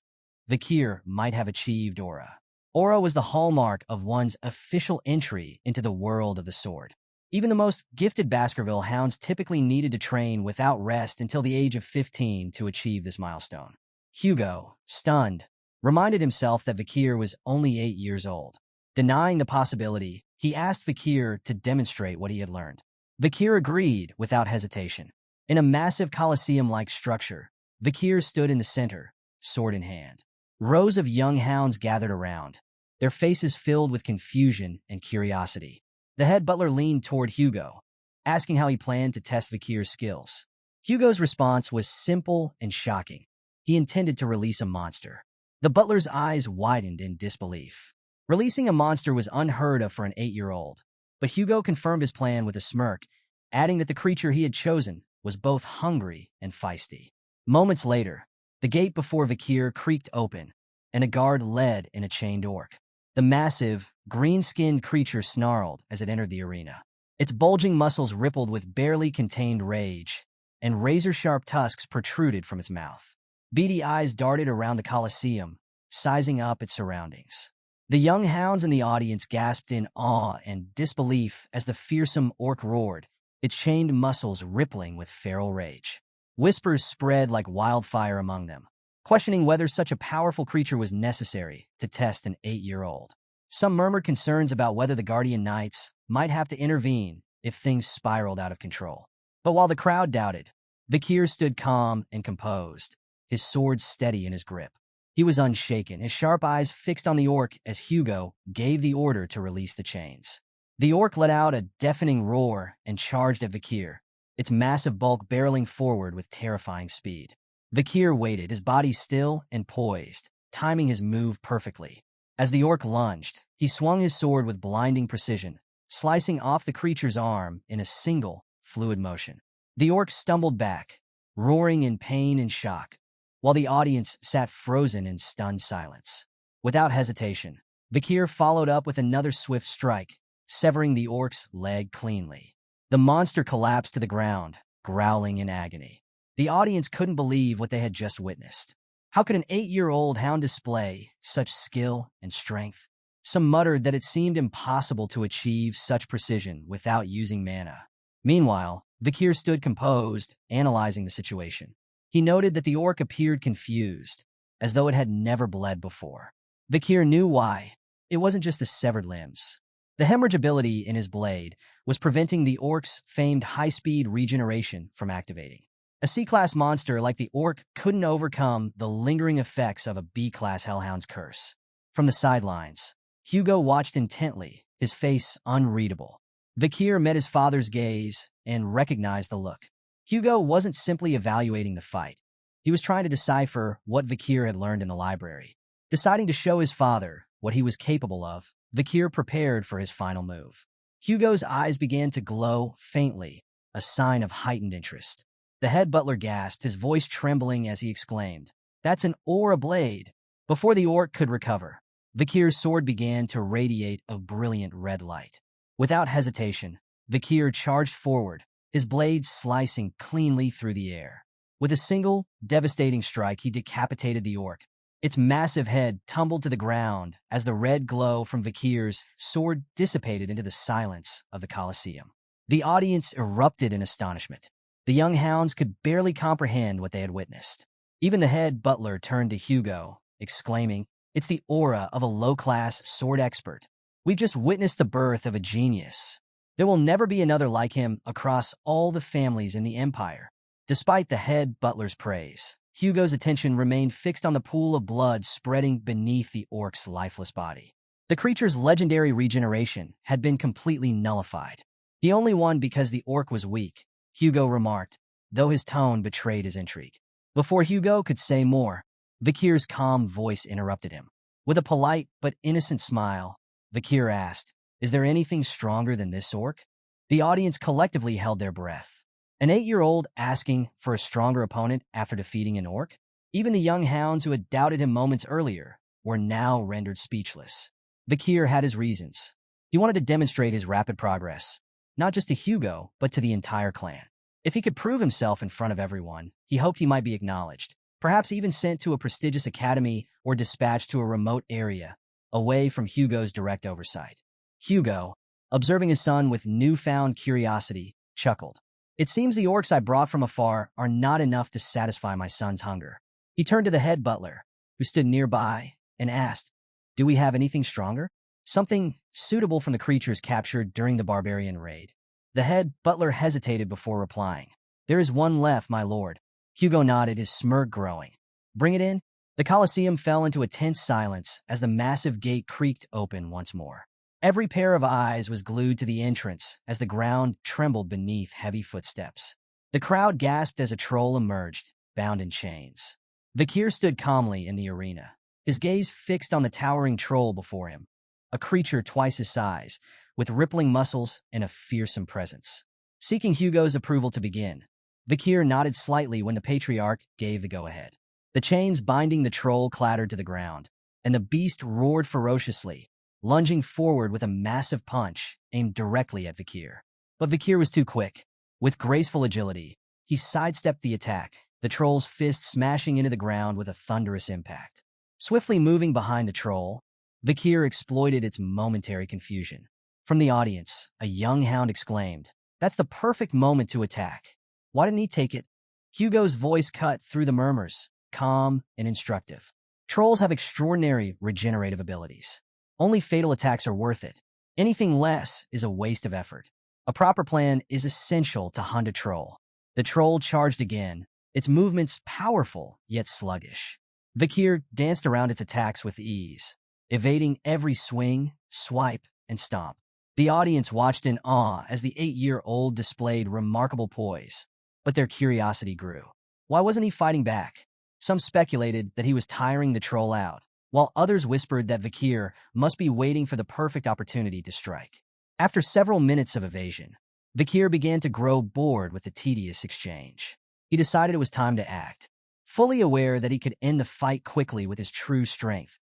A: Vakir might have achieved aura. Aura was the hallmark of one's official entry into the world of the sword. Even the most gifted Baskerville hounds typically needed to train without rest until the age of 15 to achieve this milestone. Hugo, stunned, reminded himself that Vakir was only 8 years old. Denying the possibility, he asked Vakir to demonstrate what he had learned. Vakir agreed without hesitation. In a massive coliseum-like structure, Vakir stood in the center, sword in hand. Rows of young hounds gathered around, their faces filled with confusion and curiosity. The head butler leaned toward Hugo, asking how he planned to test Vakir's skills. Hugo's response was simple and shocking. He intended to release a monster. The butler's eyes widened in disbelief. Releasing a monster was unheard of for an 8-year-old, but Hugo confirmed his plan with a smirk, adding that the creature he had chosen was both hungry and feisty. Moments later, the gate before Vakir creaked open, and a guard led in a chained orc. The massive, green-skinned creature snarled as it entered the arena. Its bulging muscles rippled with barely contained rage, and razor-sharp tusks protruded from its mouth. Beady eyes darted around the Colosseum, sizing up its surroundings. The young hounds in the audience gasped in awe and disbelief as the fearsome orc roared, its chained muscles rippling with feral rage. Whispers spread like wildfire among them, questioning whether such a powerful creature was necessary to test an 8-year-old. Some murmured concerns about whether the Guardian Knights might have to intervene if things spiraled out of control. But while the crowd doubted, Vakir stood calm and composed, his sword steady in his grip. He was unshaken, his sharp eyes fixed on the orc as Hugo gave the order to release the chains. The orc let out a deafening roar and charged at Vakir, its massive bulk barreling forward with terrifying speed. Vakir waited, his body still and poised, timing his move perfectly. As the orc lunged, he swung his sword with blinding precision, slicing off the creature's arm in a single, fluid motion. The orc stumbled back, roaring in pain and shock, while the audience sat frozen in stunned silence. Without hesitation, Vakir followed up with another swift strike, severing the orc's leg cleanly. The monster collapsed to the ground, growling in agony. The audience couldn't believe what they had just witnessed. How could an 8-year-old hound display such skill and strength? Some muttered that it seemed impossible to achieve such precision without using mana. Meanwhile, Vakir stood composed, analyzing the situation. He noted that the orc appeared confused, as though it had never bled before. Vakir knew why. It wasn't just the severed limbs. The hemorrhage ability in his blade was preventing the orc's famed high-speed regeneration from activating. A C-class monster like the orc couldn't overcome the lingering effects of a B-class hellhound's curse. From the sidelines, Hugo watched intently, his face unreadable. Vakir met his father's gaze and recognized the look. Hugo wasn't simply evaluating the fight. He was trying to decipher what Vakir had learned in the library. Deciding to show his father what he was capable of, Vakir prepared for his final move. Hugo's eyes began to glow faintly, a sign of heightened interest. The head butler gasped, his voice trembling as he exclaimed, "That's an aura blade!" Before the orc could recover, Vakir's sword began to radiate a brilliant red light. Without hesitation, Vakir charged forward, his blade slicing cleanly through the air. With a single, devastating strike, he decapitated the orc. Its massive head tumbled to the ground as the red glow from Vakir's sword dissipated into the silence of the Colosseum. The audience erupted in astonishment. The young hounds could barely comprehend what they had witnessed. Even the head butler turned to Hugo, exclaiming, "It's the aura of a low-class sword expert. We've just witnessed the birth of a genius. There will never be another like him across all the families in the Empire." Despite the head butler's praise, Hugo's attention remained fixed on the pool of blood spreading beneath the orc's lifeless body. The creature's legendary regeneration had been completely nullified. He only won because the orc was weak, Hugo remarked, though his tone betrayed his intrigue. Before Hugo could say more, Vakir's calm voice interrupted him. With a polite but innocent smile, Vakir asked, "Is there anything stronger than this orc?" The audience collectively held their breath. An 8-year-old asking for a stronger opponent after defeating an orc? Even the young hounds who had doubted him moments earlier were now rendered speechless. Vakir had his reasons. He wanted to demonstrate his rapid progress, not just to Hugo, but to the entire clan. If he could prove himself in front of everyone, he hoped he might be acknowledged, perhaps even sent to a prestigious academy or dispatched to a remote area, away from Hugo's direct oversight. Hugo, observing his son with newfound curiosity, chuckled. "It seems the orcs I brought from afar are not enough to satisfy my son's hunger." He turned to the head butler, who stood nearby, and asked, "Do we have anything stronger? Something suitable from the creatures captured during the barbarian raid?" The head butler hesitated before replying. "There is one left, my lord." Hugo nodded, his smirk growing. "Bring it in." The Colosseum fell into a tense silence as the massive gate creaked open once more. Every pair of eyes was glued to the entrance as the ground trembled beneath heavy footsteps. The crowd gasped as a troll emerged, bound in chains. Vakir stood calmly in the arena, his gaze fixed on the towering troll before him, a creature twice his size, with rippling muscles and a fearsome presence. Seeking Hugo's approval to begin, Vakir nodded slightly when the patriarch gave the go-ahead. The chains binding the troll clattered to the ground, and the beast roared ferociously, lunging forward with a massive punch aimed directly at Vakir. But Vakir was too quick. With graceful agility, he sidestepped the attack, the troll's fist smashing into the ground with a thunderous impact. Swiftly moving behind the troll, Vakir exploited its momentary confusion. From the audience, a young hound exclaimed, "That's the perfect moment to attack. Why didn't he take it?" Hugo's voice cut through the murmurs, calm and instructive. Trolls have extraordinary regenerative abilities. Only fatal attacks are worth it. Anything less is a waste of effort. A proper plan is essential to hunt a troll. The troll charged again, its movements powerful yet sluggish. Vakir danced around its attacks with ease, evading every swing, swipe, and stomp. The audience watched in awe as the 8-year-old displayed remarkable poise, but their curiosity grew. Why wasn't he fighting back? Some speculated that he was tiring the troll out, while others whispered that Vakir must be waiting for the perfect opportunity to strike. After several minutes of evasion, Vakir began to grow bored with the tedious exchange. He decided it was time to act. Fully aware that he could end the fight quickly with his true strength,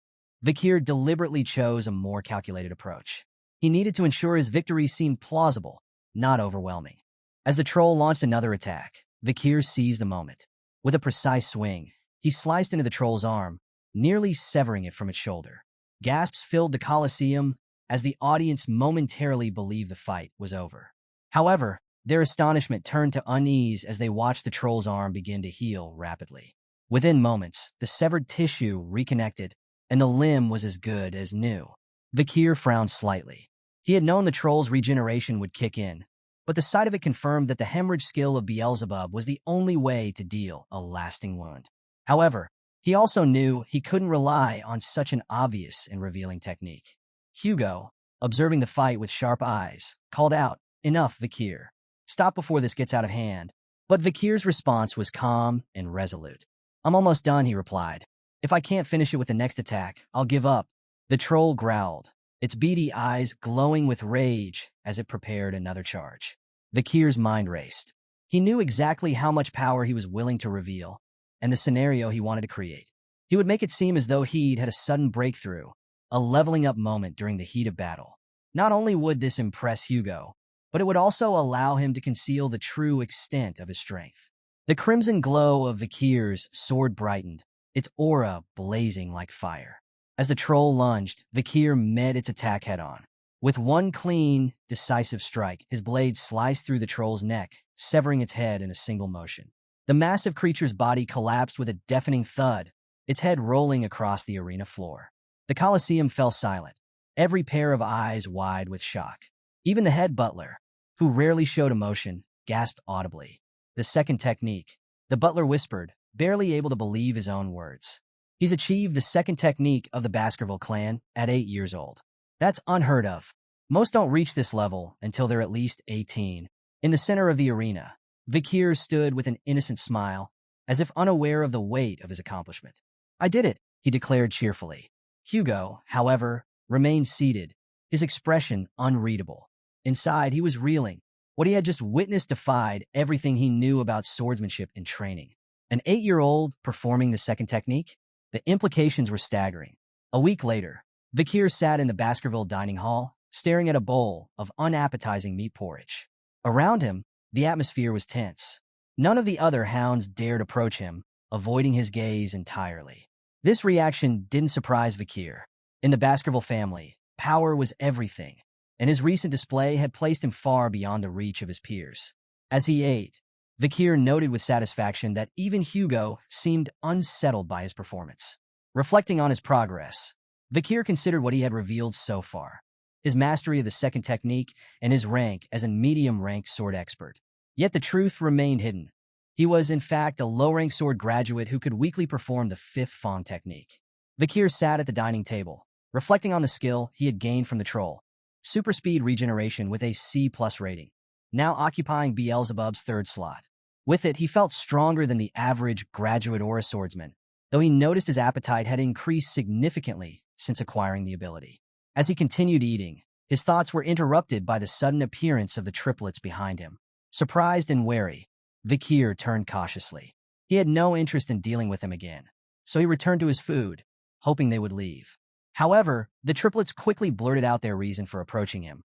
A: Vakir deliberately chose a more calculated approach. He needed to ensure his victory seemed plausible, not overwhelming. As the troll launched another attack, Vakir seized the moment. With a precise swing, he sliced into the troll's arm, nearly severing it from its shoulder. Gasps filled the Colosseum as the audience momentarily believed the fight was over. However, their astonishment turned to unease as they watched the troll's arm begin to heal rapidly. Within moments, the severed tissue reconnected, and the limb was as good as new. Vakir frowned slightly. He had known the troll's regeneration would kick in, but the sight of it confirmed that the hemorrhage skill of Beelzebub was the only way to deal a lasting wound. However, he also knew he couldn't rely on such an obvious and revealing technique. Hugo, observing the fight with sharp eyes, called out, "Enough, Vakir. Stop before this gets out of hand." But Vakir's response was calm and resolute. "I'm almost done," he replied. "If I can't finish it with the next attack, I'll give up." The troll growled, its beady eyes glowing with rage as it prepared another charge. Vakir's mind raced. He knew exactly how much power he was willing to reveal, and the scenario he wanted to create. He would make it seem as though he'd had a sudden breakthrough, a leveling up moment during the heat of battle. Not only would this impress Hugo, but it would also allow him to conceal the true extent of his strength. The crimson glow of Vakir's sword brightened, its aura blazing like fire. As the troll lunged, Vakir met its attack head-on. With one clean, decisive strike, his blade sliced through the troll's neck, severing its head in a single motion. The massive creature's body collapsed with a deafening thud, its head rolling across the arena floor. The Colosseum fell silent, every pair of eyes wide with shock. Even the head butler, who rarely showed emotion, gasped audibly. "The second technique," the butler whispered, barely able to believe his own words. "He's achieved the second technique of the Baskerville clan at 8 years old. That's unheard of. Most don't reach this level until they're at least 18. In the center of the arena, Vakir stood with an innocent smile, as if unaware of the weight of his accomplishment. "I did it," he declared cheerfully. Hugo, however, remained seated, his expression unreadable. Inside, he was reeling. What he had just witnessed defied everything he knew about swordsmanship and training. An 8-year-old performing the second technique? The implications were staggering. A week later, Vakir sat in the Baskerville dining hall, staring at a bowl of unappetizing meat porridge. Around him, the atmosphere was tense. None of the other hounds dared approach him, avoiding his gaze entirely. This reaction didn't surprise Vakir. In the Baskerville family, power was everything, and his recent display had placed him far beyond the reach of his peers. As he ate, Vakir noted with satisfaction that even Hugo seemed unsettled by his performance. Reflecting on his progress, Vakir considered what he had revealed so far, his mastery of the second technique and his rank as a medium-ranked sword expert. Yet the truth remained hidden. He was, in fact, a low-ranked sword graduate who could weakly perform the fifth Fong technique. Vakir sat at the dining table, reflecting on the skill he had gained from the troll. Super speed regeneration with a C+ rating, now occupying Beelzebub's third slot. With it, he felt stronger than the average graduate or a swordsman. though he noticed his appetite had increased significantly since acquiring the ability. As he continued eating, his thoughts were interrupted by the sudden appearance of the triplets behind him. Surprised and wary, Vakir turned cautiously. He had no interest in dealing with them again, so he returned to his food, hoping they would leave. However, the triplets quickly blurted out their reason for approaching him.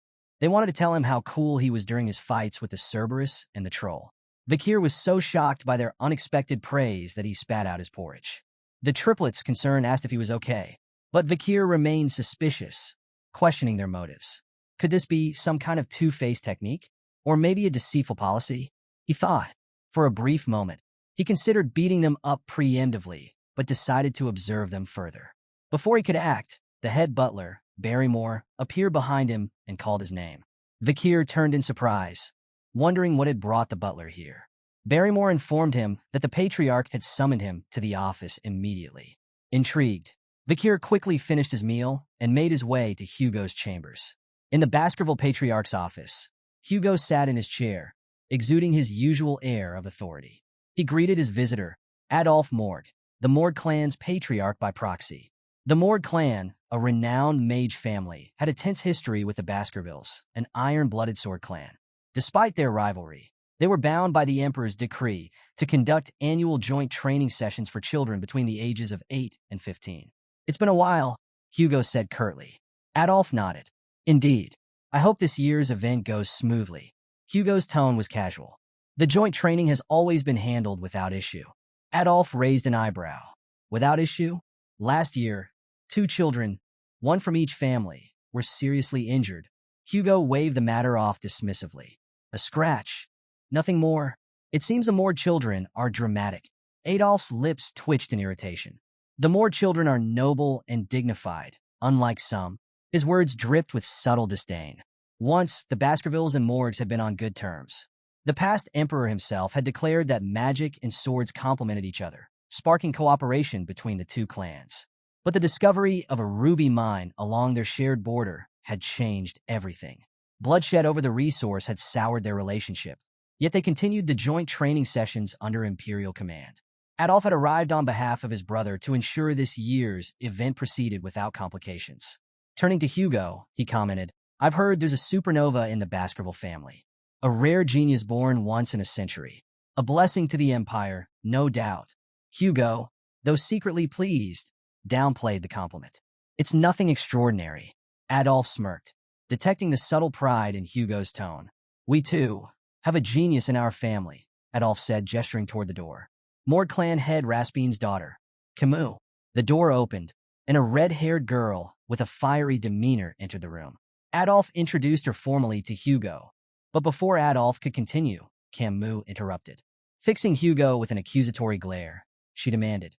A: They wanted to tell him how cool he was during his fights with the Cerberus and the troll. Vakir was so shocked by their unexpected praise that he spat out his porridge. The triplets, concerned, asked if he was okay, but Vakir remained suspicious, questioning their motives. Could this be some kind of two-faced technique? Or maybe a deceitful policy? He thought. For a brief moment, he considered beating them up preemptively, but decided to observe them further. Before he could act, the head butler, Barrymore, appeared behind him and called his name. Vakir turned in surprise, wondering what had brought the butler here. Barrymore informed him that the patriarch had summoned him to the office immediately. Intrigued, Vakir quickly finished his meal and made his way to Hugo's chambers. In the Baskerville patriarch's office, Hugo sat in his chair, exuding his usual air of authority. He greeted his visitor, Adolphe Morg, the Morg clan's patriarch by proxy. The Morg clan, a renowned mage family, had a tense history with the Baskervilles, an iron-blooded sword clan. Despite their rivalry, they were bound by the Emperor's decree to conduct annual joint training sessions for children between the ages of 8 and 15. "It's been a while," Hugo said curtly. Adolphe nodded. "Indeed. I hope this year's event goes smoothly." Hugo's tone was casual. "The joint training has always been handled without issue." Adolphe raised an eyebrow. "Without issue? Last year, 2 children, one from each family, were seriously injured." Hugo waved the matter off dismissively. "A scratch. Nothing more. It seems the Morg children are dramatic." Adolphe's lips twitched in irritation. "The Morg children are noble and dignified, unlike some." His words dripped with subtle disdain. Once, the Baskervilles and Morgs had been on good terms. The past emperor himself had declared that magic and swords complemented each other, sparking cooperation between the two clans. But the discovery of a ruby mine along their shared border had changed everything. Bloodshed over the resource had soured their relationship, yet they continued the joint training sessions under imperial command. Adolphe had arrived on behalf of his brother to ensure this year's event proceeded without complications. Turning to Hugo, he commented, "I've heard there's a supernova in the Baskerville family. A rare genius born once in a century. A blessing to the Empire, no doubt." Hugo, though secretly pleased, downplayed the compliment. "It's nothing extraordinary." Adolphe smirked, detecting the subtle pride in Hugo's tone. "We, too, have a genius in our family," Adolphe said, gesturing toward the door. "Morg clan head Raspin's daughter, Kimu." The door opened, and a red-haired girl with a fiery demeanor entered the room. Adolphe introduced her formally to Hugo, but before Adolphe could continue, Kimu interrupted. Fixing Hugo with an accusatory glare, she demanded,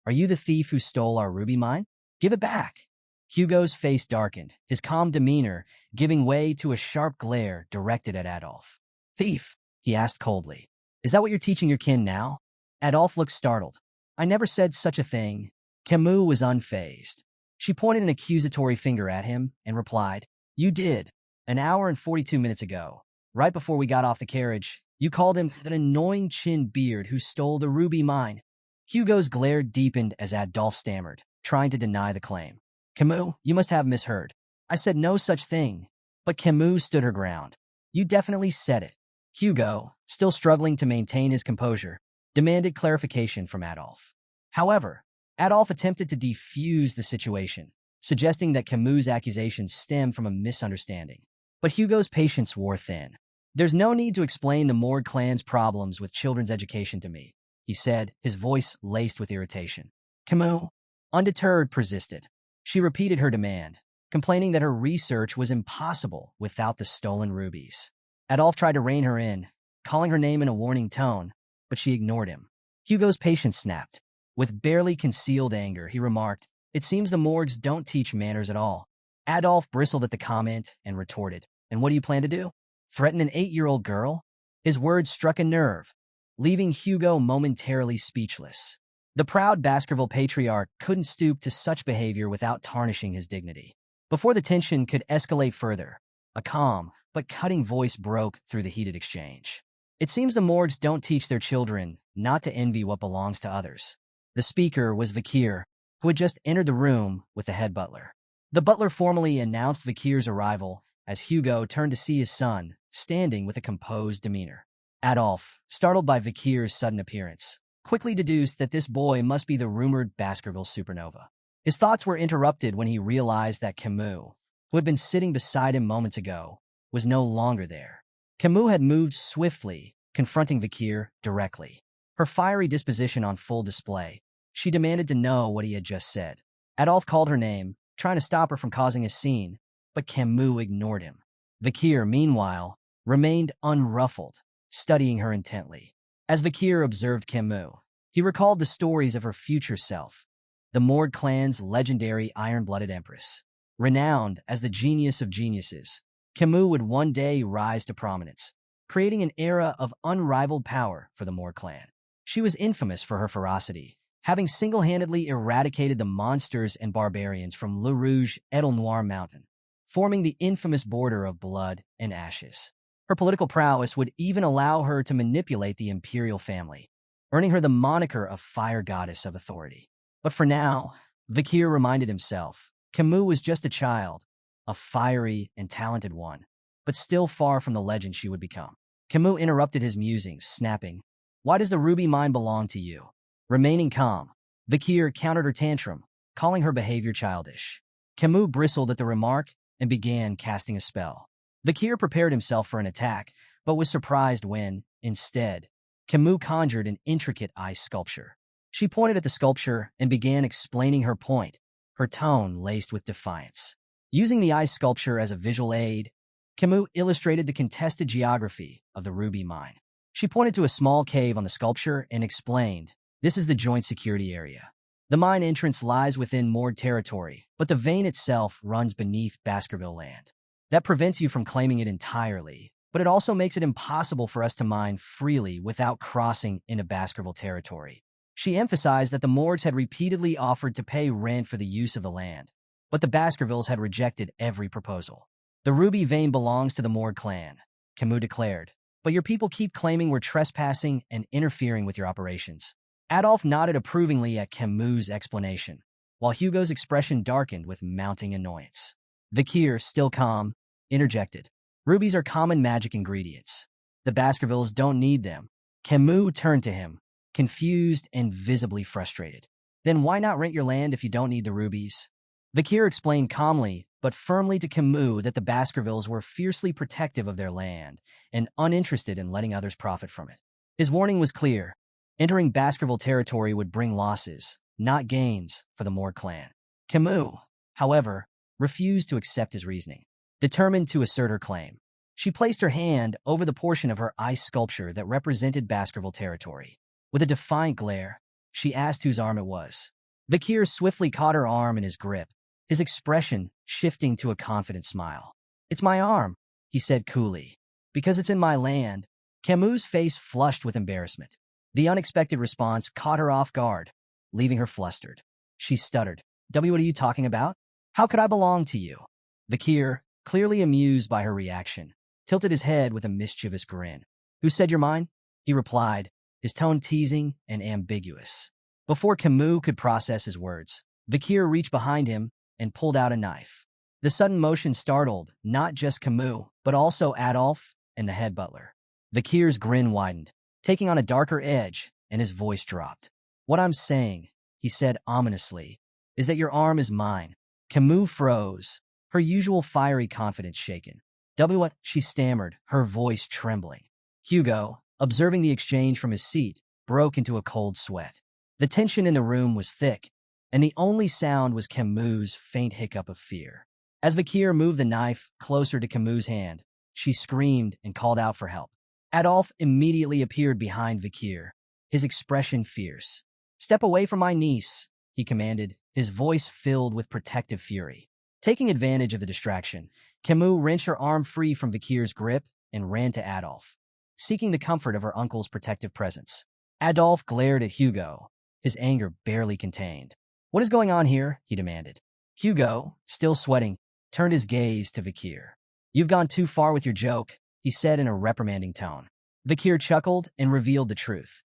A: "Are you the thief who stole our ruby mine? Give it back." Hugo's face darkened, his calm demeanor giving way to a sharp glare directed at Adolphe. "Thief?" he asked coldly. "Is that what you're teaching your kin now?" Adolphe looked startled. "I never said such a thing." Kimu was unfazed. She pointed an accusatory finger at him and replied, "You did. An hour and 42 minutes ago, right before we got off the carriage, you called him an annoying chin beard who stole the ruby mine." Hugo's glare deepened as Adolphe stammered, trying to deny the claim. "Kimu, you must have misheard. I said no such thing." But Kimu stood her ground. "You definitely said it." Hugo, still struggling to maintain his composure, demanded clarification from Adolphe. However, Adolphe attempted to defuse the situation, suggesting that Kimu's accusations stemmed from a misunderstanding. But Hugo's patience wore thin. "There's no need to explain the Morg clan's problems with children's education to me," he said, his voice laced with irritation. Kimu, undeterred, persisted. She repeated her demand, complaining that her research was impossible without the stolen rubies. Adolphe tried to rein her in, calling her name in a warning tone, but she ignored him. Hugo's patience snapped. With barely concealed anger, he remarked, "It seems the Morgs don't teach manners at all." Adolphe bristled at the comment and retorted, "And what do you plan to do? Threaten an 8-year-old girl?" His words struck a nerve, leaving Hugo momentarily speechless. The proud Baskerville patriarch couldn't stoop to such behavior without tarnishing his dignity. Before the tension could escalate further, a calm but cutting voice broke through the heated exchange. "It seems the Morgs don't teach their children not to envy what belongs to others." The speaker was Vakir, who had just entered the room with the head butler. The butler formally announced Vakir's arrival as Hugo turned to see his son, standing with a composed demeanor. Adolf, startled by Vakir's sudden appearance, quickly deduced that this boy must be the rumored Baskerville supernova. His thoughts were interrupted when he realized that Kimu, who had been sitting beside him moments ago, was no longer there. Kimu had moved swiftly, confronting Vakir directly. Her fiery disposition on full display, she demanded to know what he had just said. Adolf called her name, trying to stop her from causing a scene, but Kimu ignored him. Vakir, meanwhile, remained unruffled, studying her intently. As Vakir observed Kimu, he recalled the stories of her future self, the Morg clan's legendary iron-blooded empress. Renowned as the genius of geniuses, Kimu would one day rise to prominence, creating an era of unrivaled power for the Morg clan. She was infamous for her ferocity, having single-handedly eradicated the monsters and barbarians from Le Rouge Edel Noir Mountain, forming the infamous border of blood and ashes. Her political prowess would even allow her to manipulate the imperial family, earning her the moniker of Fire Goddess of Authority. But for now, Vakir reminded himself, Kimu was just a child, a fiery and talented one, but still far from the legend she would become. Kimu interrupted his musings, snapping, "Why does the ruby mine belong to you?" Remaining calm, Vakir countered her tantrum, calling her behavior childish. Kimu bristled at the remark and began casting a spell. Vakir prepared himself for an attack, but was surprised when, instead, Kimu conjured an intricate ice sculpture. She pointed at the sculpture and began explaining her point, her tone laced with defiance. Using the ice sculpture as a visual aid, Kimu illustrated the contested geography of the ruby mine. She pointed to a small cave on the sculpture and explained, "This is the joint security area. The mine entrance lies within Morg territory, but the vein itself runs beneath Baskerville land. That prevents you from claiming it entirely, but it also makes it impossible for us to mine freely without crossing into Baskerville territory." She emphasized that the Morgs had repeatedly offered to pay rent for the use of the land, but the Baskervilles had rejected every proposal. "The ruby vein belongs to the Morg clan," Kimu declared, "but your people keep claiming we're trespassing and interfering with your operations." Adolf nodded approvingly at Kimu's explanation, while Hugo's expression darkened with mounting annoyance. Vakir, still calm, interjected, "Rubies are common magic ingredients. The Baskervilles don't need them." Kimu turned to him, confused and visibly frustrated. "Then why not rent your land if you don't need the rubies?" Vakir explained calmly but firmly to Kimu that the Baskervilles were fiercely protective of their land and uninterested in letting others profit from it. His warning was clear. Entering Baskerville territory would bring losses, not gains, for the Morg clan. Kimu, however, refused to accept his reasoning. Determined to assert her claim, she placed her hand over the portion of her ice sculpture that represented Baskerville territory. With a defiant glare, she asked whose arm it was. Vakir swiftly caught her arm in his grip, his expression shifting to a confident smile. "It's my arm," he said coolly. "Because it's in my land." Kimu's face flushed with embarrassment. The unexpected response caught her off guard, leaving her flustered. She stuttered, "What are you talking about? How could I belong to you?" Vakir, clearly amused by her reaction, tilted his head with a mischievous grin. "Who said you're mine?" he replied, his tone teasing and ambiguous. Before Kimu could process his words, Vakir reached behind him and pulled out a knife. The sudden motion startled not just Kimu, but also Adolf and the head butler. Vakir's grin widened, taking on a darker edge, and his voice dropped. "What I'm saying," he said ominously, "is that your arm is mine." Kimu froze, her usual fiery confidence shaken. "What?" she stammered, her voice trembling. Hugo, observing the exchange from his seat, broke into a cold sweat. The tension in the room was thick, and the only sound was Kimu's faint hiccup of fear. As Vakir moved the knife closer to Kimu's hand, she screamed and called out for help. Adolf immediately appeared behind Vakir, his expression fierce. "Step away from my niece," he commanded, his voice filled with protective fury. Taking advantage of the distraction, Kimu wrenched her arm free from Vakir's grip and ran to Adolf, seeking the comfort of her uncle's protective presence. Adolf glared at Hugo, his anger barely contained. "What is going on here?" he demanded. Hugo, still sweating, turned his gaze to Vakir. "You've gone too far with your joke," he said in a reprimanding tone. Vakir chuckled and revealed the truth.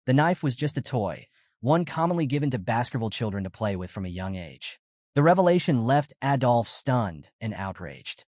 A: The knife was just a toy, one commonly given to Baskerville children to play with from a young age. The revelation left Adolf stunned and outraged.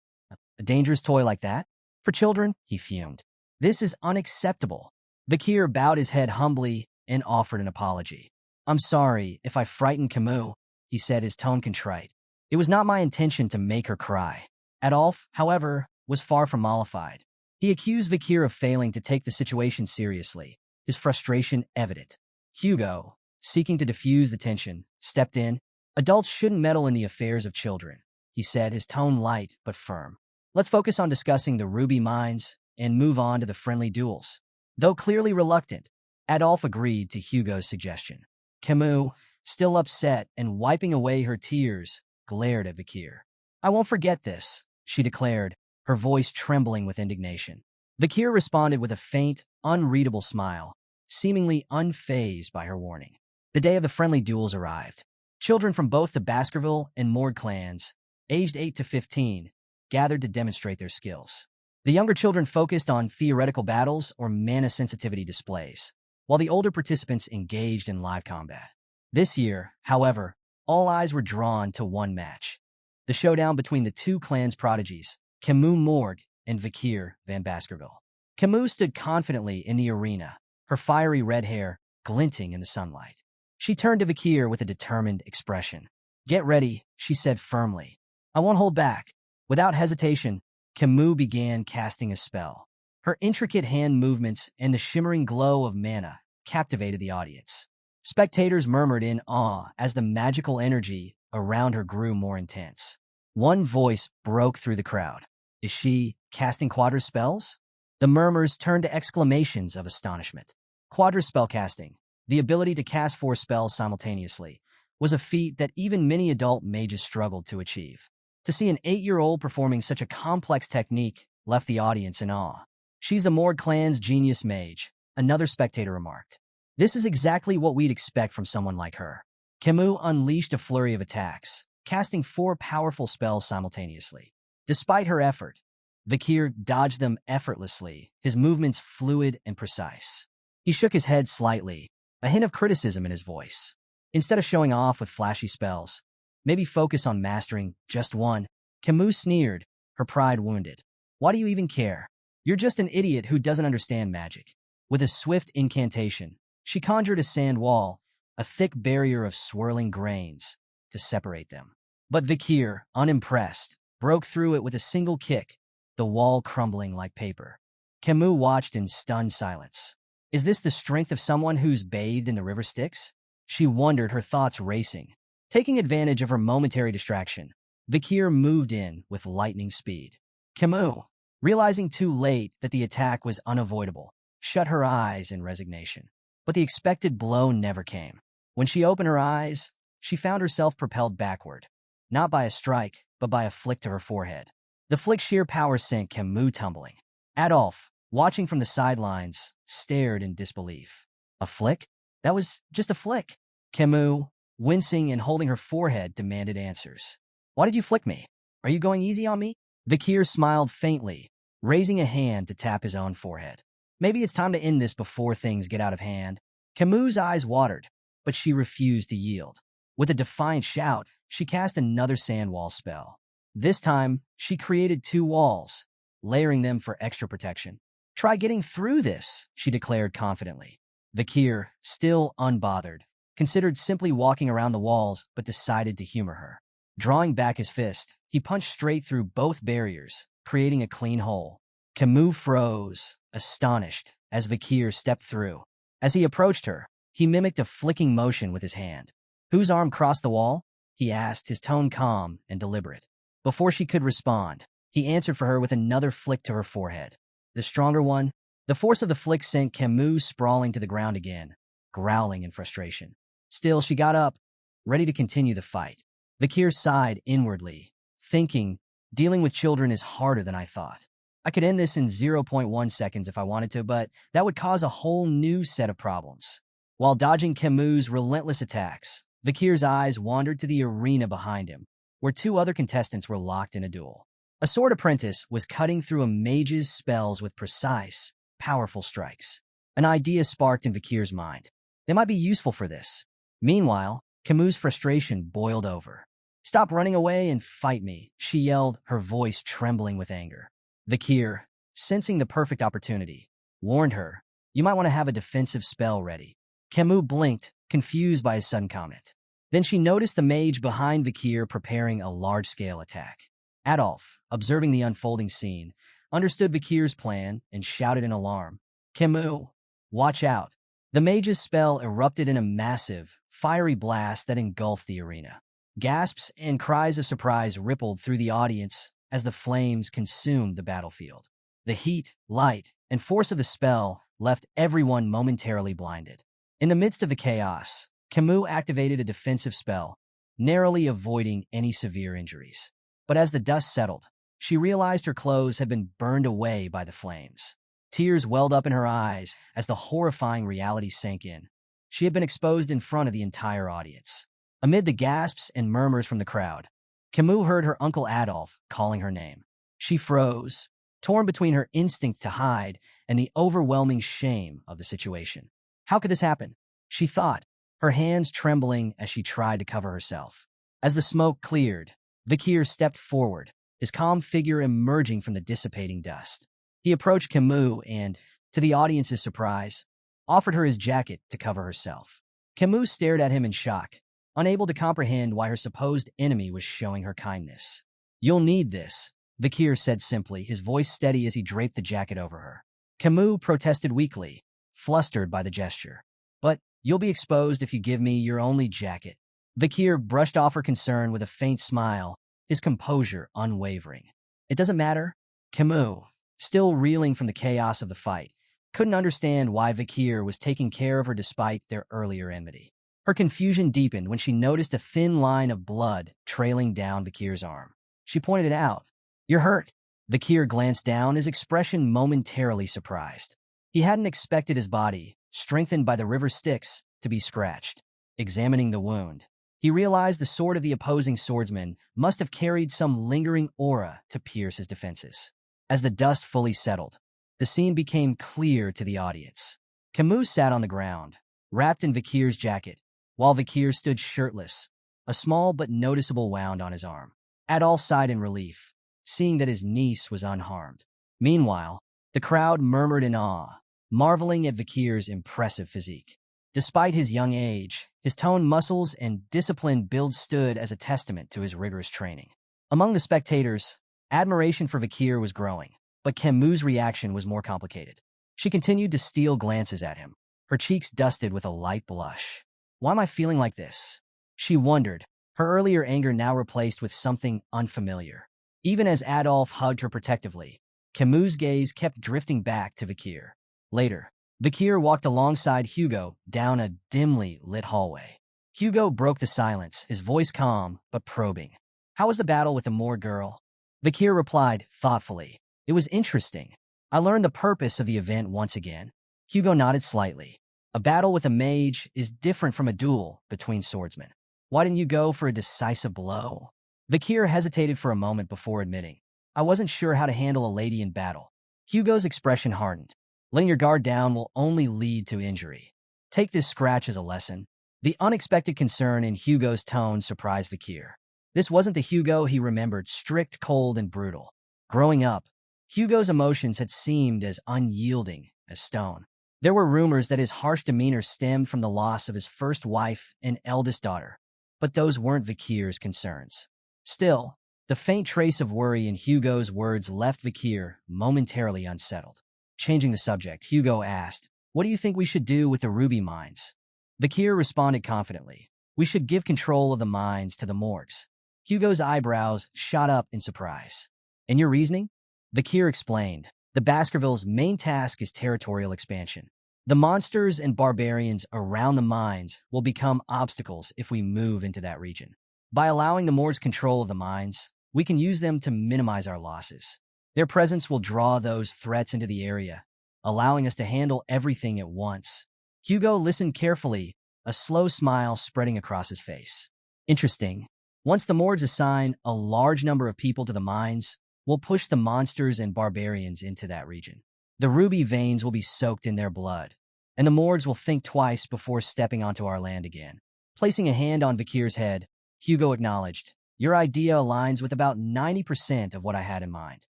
A: A dangerous toy like that? For children? He fumed. This is unacceptable. Vakir bowed his head humbly and offered an apology. I'm sorry if I frightened Kimu, he said, his tone contrite. It was not my intention to make her cry. Adolf, however, was far from mollified. He accused Vakir of failing to take the situation seriously, his frustration evident. Hugo, seeking to diffuse the tension, stepped in. Adults shouldn't meddle in the affairs of children, he said, his tone light but firm. Let's focus on discussing the ruby mines and move on to the friendly duels. Though clearly reluctant, Adolf agreed to Hugo's suggestion. Kimu, still upset and wiping away her tears, glared at Vakir. I won't forget this, she declared, her voice trembling with indignation. Vakir responded with a faint, unreadable smile, seemingly unfazed by her warning. The day of the friendly duels arrived. Children from both the Baskerville and Morg clans, aged 8 to 15, gathered to demonstrate their skills. The younger children focused on theoretical battles or mana sensitivity displays, while the older participants engaged in live combat. This year, however, all eyes were drawn to one match. The showdown between the two clans' prodigies, Kimu Morg and Vakir Van Baskerville. Kimu stood confidently in the arena, her fiery red hair glinting in the sunlight. She turned to Vakir with a determined expression. Get ready, she said firmly. I won't hold back. Without hesitation, Kimu began casting a spell. Her intricate hand movements and the shimmering glow of mana captivated the audience. Spectators murmured in awe as the magical energy around her grew more intense. One voice broke through the crowd. Is she casting quadra spells? The murmurs turned to exclamations of astonishment. Quadra spellcasting, the ability to cast 4 spells simultaneously, was a feat that even many adult mages struggled to achieve. To see an 8-year-old performing such a complex technique left the audience in awe. She's the Morg clan's genius mage, another spectator remarked. This is exactly what we'd expect from someone like her. Kimu unleashed a flurry of attacks, casting 4 powerful spells simultaneously. Despite her effort, Vakir dodged them effortlessly, his movements fluid and precise. He shook his head slightly, a hint of criticism in his voice. Instead of showing off with flashy spells, maybe focus on mastering just one. Kimu sneered, her pride wounded. Why do you even care? You're just an idiot who doesn't understand magic. With a swift incantation, she conjured a sand wall, a thick barrier of swirling grains, to separate them. But Vakir, unimpressed, broke through it with a single kick, the wall crumbling like paper. Kimu watched in stunned silence. Is this the strength of someone who's bathed in the river Styx? She wondered, her thoughts racing. Taking advantage of her momentary distraction, Vakir moved in with lightning speed. Kimu, realizing too late that the attack was unavoidable, shut her eyes in resignation. But the expected blow never came. When she opened her eyes, she found herself propelled backward, not by a strike, but by a flick to her forehead. The flick's sheer power sent Kimu tumbling. Adolf, watching from the sidelines, stared in disbelief. A flick? That was just a flick. Kimu, wincing and holding her forehead, demanded answers. Why did you flick me? Are you going easy on me? Vakir smiled faintly, raising a hand to tap his own forehead. Maybe it's time to end this before things get out of hand. Kimu's eyes watered, but she refused to yield. With a defiant shout, she cast another sand wall spell. This time, she created 2 walls, layering them for extra protection. Try getting through this, she declared confidently. Vakir, still unbothered, considered simply walking around the walls but decided to humor her. Drawing back his fist, he punched straight through both barriers, creating a clean hole. Kimu froze, astonished, as Vakir stepped through. As he approached her, he mimicked a flicking motion with his hand. Whose arm crossed the wall? He asked, his tone calm and deliberate. Before she could respond, he answered for her with another flick to her forehead. The stronger one. The force of the flick sent Kimu sprawling to the ground again, growling in frustration. Still, she got up, ready to continue the fight. Vakir sighed inwardly, thinking, dealing with children is harder than I thought. I could end this in 0.1 seconds if I wanted to, but that would cause a whole new set of problems. While dodging Kimu's relentless attacks, Vakir's eyes wandered to the arena behind him, where 2 other contestants were locked in a duel. A sword apprentice was cutting through a mage's spells with precise, powerful strikes. An idea sparked in Vakir's mind. They might be useful for this. Meanwhile, Kimu's frustration boiled over. Stop running away and fight me, she yelled, her voice trembling with anger. Vakir, sensing the perfect opportunity, warned her, you might want to have a defensive spell ready. Kimu blinked, confused by his sudden comment. Then she noticed the mage behind Vakir preparing a large-scale attack. Adolf, observing the unfolding scene, understood Vakir's plan and shouted in alarm. Kimu, watch out. The mage's spell erupted in a massive, fiery blast that engulfed the arena. Gasps and cries of surprise rippled through the audience as the flames consumed the battlefield. The heat, light, and force of the spell left everyone momentarily blinded. In the midst of the chaos, Kimu activated a defensive spell, narrowly avoiding any severe injuries. But as the dust settled, she realized her clothes had been burned away by the flames. Tears welled up in her eyes as the horrifying reality sank in. She had been exposed in front of the entire audience. Amid the gasps and murmurs from the crowd, Kimu heard her uncle Adolf calling her name. She froze, torn between her instinct to hide and the overwhelming shame of the situation. How could this happen? She thought, her hands trembling as she tried to cover herself. As the smoke cleared, Vakir stepped forward, his calm figure emerging from the dissipating dust. He approached Kimu and, to the audience's surprise, offered her his jacket to cover herself. Kimu stared at him in shock, unable to comprehend why her supposed enemy was showing her kindness. You'll need this, Vakir said simply, his voice steady as he draped the jacket over her. Kimu protested weakly, flustered by the gesture. But you'll be exposed if you give me your only jacket. Vakir brushed off her concern with a faint smile, his composure unwavering. It doesn't matter. Kimu, still reeling from the chaos of the fight, couldn't understand why Vakir was taking care of her despite their earlier enmity. Her confusion deepened when she noticed a thin line of blood trailing down Vakir's arm. She pointed it out. You're hurt. Vakir glanced down, his expression momentarily surprised. He hadn't expected his body, strengthened by the river Styx, to be scratched. Examining the wound, he realized the sword of the opposing swordsman must have carried some lingering aura to pierce his defenses. As the dust fully settled, the scene became clear to the audience. Kimu sat on the ground, wrapped in Vakir's jacket, while Vakir stood shirtless, a small but noticeable wound on his arm. Adolf sighed in relief, seeing that his niece was unharmed. Meanwhile, the crowd murmured in awe, marveling at Vakir's impressive physique. Despite his young age, his toned muscles and disciplined build stood as a testament to his rigorous training. Among the spectators, admiration for Vakir was growing, but Kimu's reaction was more complicated. She continued to steal glances at him, her cheeks dusted with a light blush. Why am I feeling like this? She wondered, her earlier anger now replaced with something unfamiliar. Even as Adolf hugged her protectively, Kimu's gaze kept drifting back to Vakir. Later, Vakir walked alongside Hugo down a dimly lit hallway. Hugo broke the silence, his voice calm but probing. How was the battle with the Morg girl? Vakir replied thoughtfully. It was interesting. I learned the purpose of the event once again. Hugo nodded slightly. A battle with a mage is different from a duel between swordsmen. Why didn't you go for a decisive blow? Vakir hesitated for a moment before admitting. I wasn't sure how to handle a lady in battle. Hugo's expression hardened. Letting your guard down will only lead to injury. Take this scratch as a lesson. The unexpected concern in Hugo's tone surprised Vakir. This wasn't the Hugo he remembered, strict, cold, and brutal. Growing up, Hugo's emotions had seemed as unyielding as stone. There were rumors that his harsh demeanor stemmed from the loss of his first wife and eldest daughter, but those weren't Vakir's concerns. Still, the faint trace of worry in Hugo's words left Vakir momentarily unsettled. Changing the subject, Hugo asked, what do you think we should do with the ruby mines? Vakir responded confidently, we should give control of the mines to the Morgs. Hugo's eyebrows shot up in surprise. And your reasoning? Vakir explained, the Baskervilles' main task is territorial expansion. The monsters and barbarians around the mines will become obstacles if we move into that region. By allowing the Morgs control of the mines, we can use them to minimize our losses. Their presence will draw those threats into the area, allowing us to handle everything at once. Hugo listened carefully, a slow smile spreading across his face. Interesting. Once the Morgs assign a large number of people to the mines, we'll push the monsters and barbarians into that region. The ruby veins will be soaked in their blood, and the Morgs will think twice before stepping onto our land again. Placing a hand on Vakir's head, Hugo acknowledged, "Your idea aligns with about 90% of what I had in mind."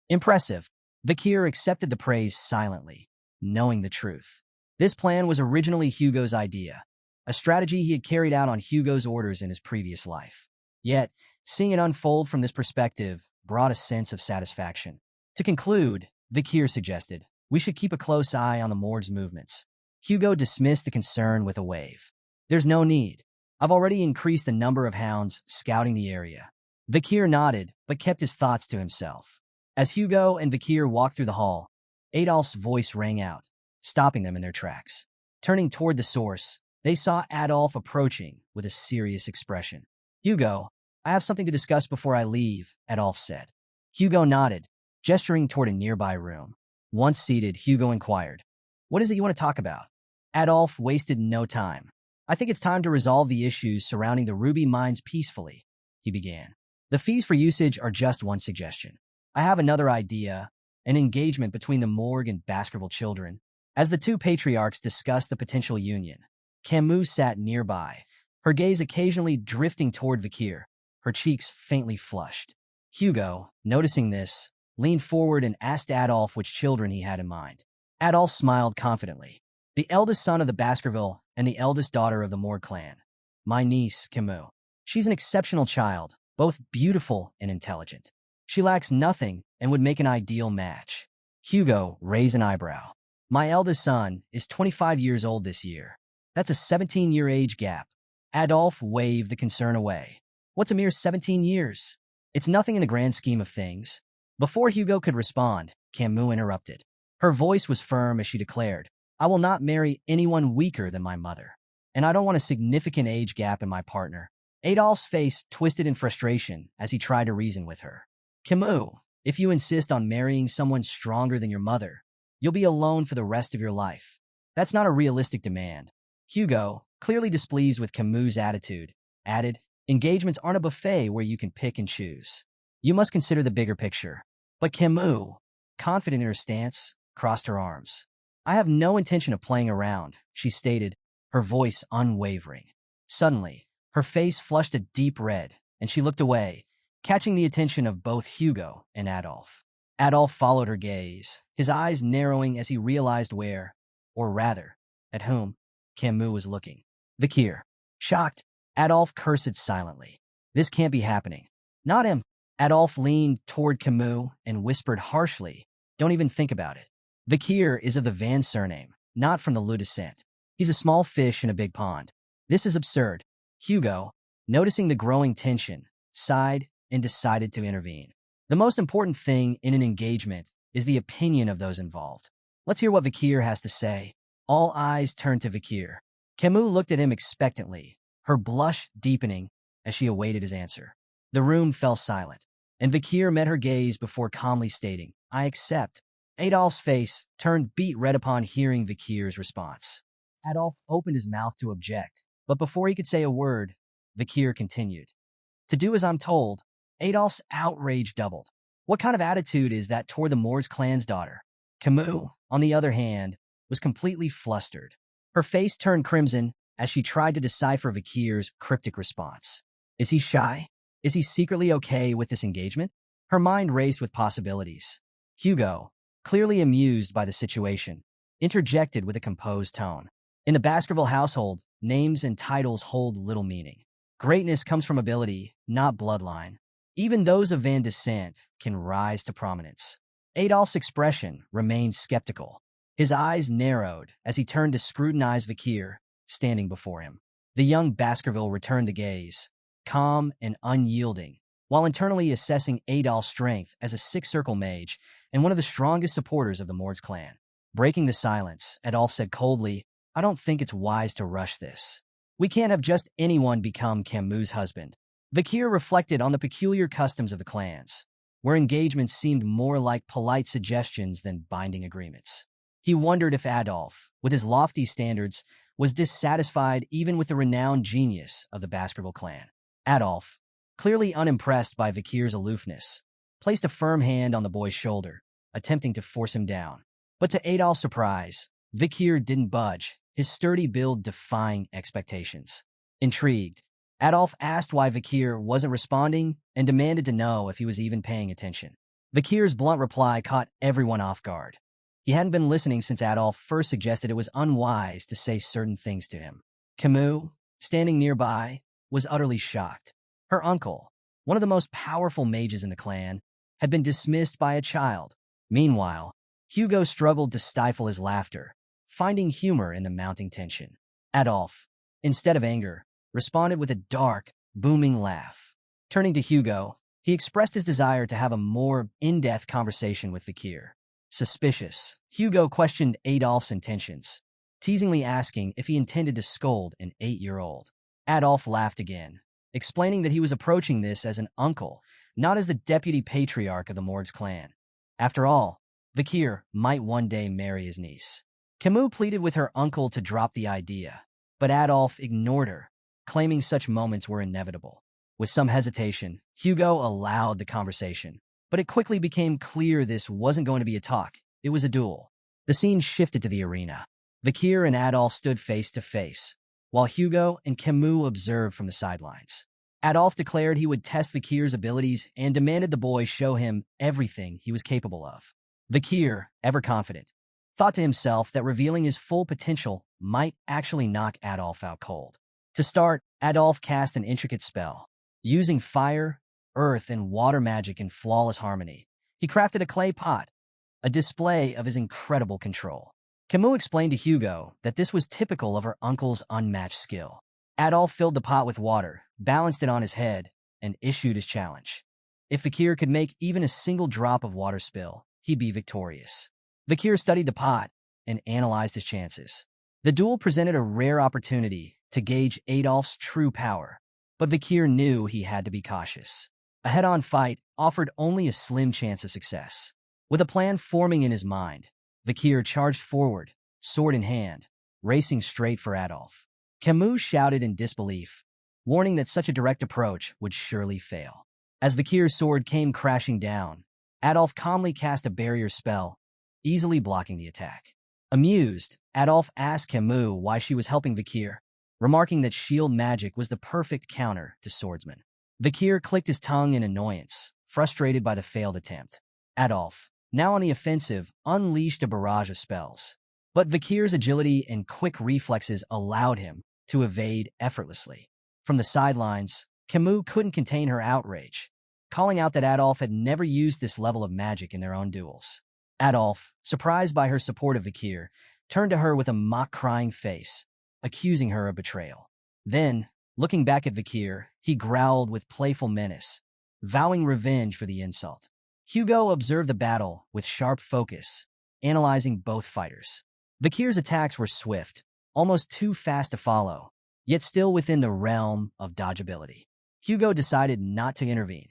A: Impressive. Vakir accepted the praise silently, knowing the truth. This plan was originally Hugo's idea, a strategy he had carried out on Hugo's orders in his previous life. Yet, seeing it unfold from this perspective brought a sense of satisfaction. To conclude, Vakir suggested, "We should keep a close eye on the Morg's movements." Hugo dismissed the concern with a wave. "There's no need. I've already increased the number of hounds scouting the area." Vakir nodded, but kept his thoughts to himself. As Hugo and Vakir walked through the hall, Adolf's voice rang out, stopping them in their tracks. Turning toward the source, they saw Adolf approaching with a serious expression. "Hugo, I have something to discuss before I leave," Adolf said. Hugo nodded, gesturing toward a nearby room. Once seated, Hugo inquired, "What is it you want to talk about?" Adolf wasted no time. "I think it's time to resolve the issues surrounding the ruby mines peacefully," he began. "The fees for usage are just one suggestion. I have another idea, an engagement between the Morg and Baskerville children." As the two patriarchs discussed the potential union, Kimu sat nearby, her gaze occasionally drifting toward Vakir, her cheeks faintly flushed. Hugo, noticing this, leaned forward and asked Adolf which children he had in mind. Adolf smiled confidently. "The eldest son of the Baskerville and the eldest daughter of the Morg clan. My niece, Kimu. She's an exceptional child, both beautiful and intelligent. She lacks nothing and would make an ideal match." Hugo raised an eyebrow. "My eldest son is 25 years old this year. That's a 17-year age gap." Adolf waved the concern away. "What's a mere 17 years? It's nothing in the grand scheme of things." Before Hugo could respond, Kimu interrupted. Her voice was firm as she declared, "I will not marry anyone weaker than my mother. And I don't want a significant age gap in my partner." Adolf's face twisted in frustration as he tried to reason with her. "Kimu, if you insist on marrying someone stronger than your mother, you'll be alone for the rest of your life. That's not a realistic demand." Hugo, clearly displeased with Kimu's attitude, added, "Engagements aren't a buffet where you can pick and choose. You must consider the bigger picture." But Kimu, confident in her stance, crossed her arms. "I have no intention of playing around," she stated, her voice unwavering. Suddenly, her face flushed a deep red, and she looked away, catching the attention of both Hugo and Adolf. Adolf followed her gaze, his eyes narrowing as he realized where, or rather, at whom, Kimu was looking. Vakir. Shocked, Adolf cursed silently. "This can't be happening." "Not him." Adolf leaned toward Kimu and whispered harshly, "Don't even think about it. Vakir is of the Van surname, not from the Lu descent. He's a small fish in a big pond. This is absurd." Hugo, noticing the growing tension, sighed and decided to intervene. The most important thing in an engagement is the opinion of those involved. "Let's hear what Vakir has to say." All eyes turned to Vakir. Kimu looked at him expectantly, her blush deepening as she awaited his answer. The room fell silent, and Vakir met her gaze before calmly stating, "I accept." Adolf's face turned beet red upon hearing Vakir's response. Adolf opened his mouth to object, but before he could say a word, Vakir continued, "To do as I'm told." Adolf's outrage doubled. What kind of attitude is that toward the Morg's clan's daughter? Kimu, on the other hand, was completely flustered. Her face turned crimson as she tried to decipher Vakir's cryptic response. Is he shy? Is he secretly okay with this engagement? Her mind raced with possibilities. Hugo, clearly amused by the situation, interjected with a composed tone. "In the Baskerville household, names and titles hold little meaning. Greatness comes from ability, not bloodline. Even those of Van descent can rise to prominence." Adolf's expression remained skeptical. His eyes narrowed as he turned to scrutinize Vakir, standing before him. The young Baskerville returned the gaze, calm and unyielding, while internally assessing Adolf's strength as a six-circle mage and one of the strongest supporters of the Morg's clan. Breaking the silence, Adolf said coldly, "I don't think it's wise to rush this. We can't have just anyone become Kimu's husband." Vakir reflected on the peculiar customs of the clans, where engagements seemed more like polite suggestions than binding agreements. He wondered if Adolf, with his lofty standards, was dissatisfied even with the renowned genius of the Baskerville clan. Adolf, clearly unimpressed by Vakir's aloofness, placed a firm hand on the boy's shoulder, attempting to force him down. But to Adolf's surprise, Vakir didn't budge, his sturdy build defying expectations. Intrigued, Adolf asked why Vakir wasn't responding and demanded to know if he was even paying attention. Vakir's blunt reply caught everyone off guard. He hadn't been listening since Adolf first suggested it was unwise to say certain things to him. Kimu, standing nearby, was utterly shocked. Her uncle, one of the most powerful mages in the clan, had been dismissed by a child. Meanwhile, Hugo struggled to stifle his laughter, finding humor in the mounting tension. Adolf, instead of anger, responded with a dark, booming laugh. Turning to Hugo, he expressed his desire to have a more in-depth conversation with Vakir. Suspicious, Hugo questioned Adolf's intentions, teasingly asking if he intended to scold an 8-year-old. Adolf laughed again, explaining that he was approaching this as an uncle, not as the deputy patriarch of the Morg's clan. After all, Vakir might one day marry his niece. Kimu pleaded with her uncle to drop the idea, but Adolf ignored her, claiming such moments were inevitable. With some hesitation, Hugo allowed the conversation, but it quickly became clear this wasn't going to be a talk, it was a duel. The scene shifted to the arena. Vakir and Adolf stood face to face, while Hugo and Kimu observed from the sidelines. Adolf declared he would test Vakir's abilities and demanded the boy show him everything he was capable of. Vakir, ever confident, thought to himself that revealing his full potential might actually knock Adolf out cold. To start, Adolf cast an intricate spell. Using fire, earth, and water magic in flawless harmony, he crafted a clay pot, a display of his incredible control. Kimu explained to Hugo that this was typical of her uncle's unmatched skill. Adolf filled the pot with water, balanced it on his head, and issued his challenge. If Vakir could make even a single drop of water spill, he'd be victorious. Vakir studied the pot and analyzed his chances. The duel presented a rare opportunity to gauge Adolf's true power, but Vakir knew he had to be cautious. A head-on fight offered only a slim chance of success. With a plan forming in his mind, Vakir charged forward, sword in hand, racing straight for Adolf. Kimu shouted in disbelief, warning that such a direct approach would surely fail. As Vakir's sword came crashing down, Adolf calmly cast a barrier spell, easily blocking the attack. Amused, Adolf asked Kimu why she was helping Vakir, remarking that shield magic was the perfect counter to swordsmen. Vakir clicked his tongue in annoyance, frustrated by the failed attempt. Adolf, now on the offensive, unleashed a barrage of spells. But Vakir's agility and quick reflexes allowed him to evade effortlessly. From the sidelines, Kimu couldn't contain her outrage, calling out that Adolf had never used this level of magic in their own duels. Adolf, surprised by her support of Vakir, turned to her with a mock-crying face, accusing her of betrayal. Then, looking back at Vakir, he growled with playful menace, vowing revenge for the insult. Hugo observed the battle with sharp focus, analyzing both fighters. Vakir's attacks were swift, almost too fast to follow, yet still within the realm of dodgeability. Hugo decided not to intervene.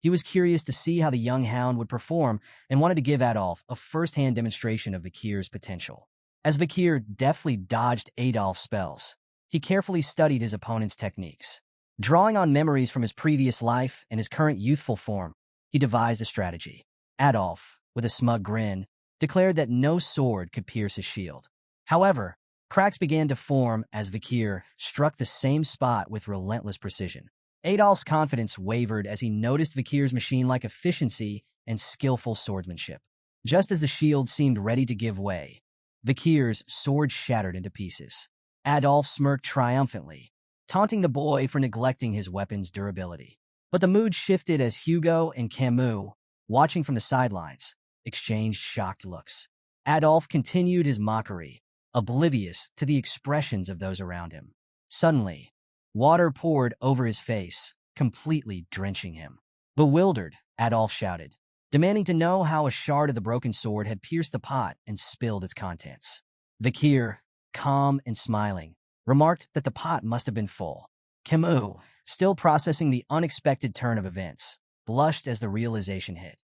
A: He was curious to see how the young hound would perform and wanted to give Adolf a first-hand demonstration of Vakir's potential. As Vakir deftly dodged Adolf's spells, he carefully studied his opponent's techniques. Drawing on memories from his previous life and his current youthful form, he devised a strategy. Adolf, with a smug grin, declared that no sword could pierce his shield. However, cracks began to form as Vakir struck the same spot with relentless precision. Adolf's confidence wavered as he noticed Vakir's machine-like efficiency and skillful swordsmanship. Just as the shield seemed ready to give way, Vakir's sword shattered into pieces. Adolf smirked triumphantly, taunting the boy for neglecting his weapon's durability. But the mood shifted as Hugo and Kimu, watching from the sidelines, exchanged shocked looks. Adolf continued his mockery, oblivious to the expressions of those around him. Suddenly, water poured over his face, completely drenching him. Bewildered, Adolf shouted, demanding to know how a shard of the broken sword had pierced the pot and spilled its contents. Vakir, calm and smiling, remarked that the pot must have been full. Kimu, still processing the unexpected turn of events, blushed as the realization hit.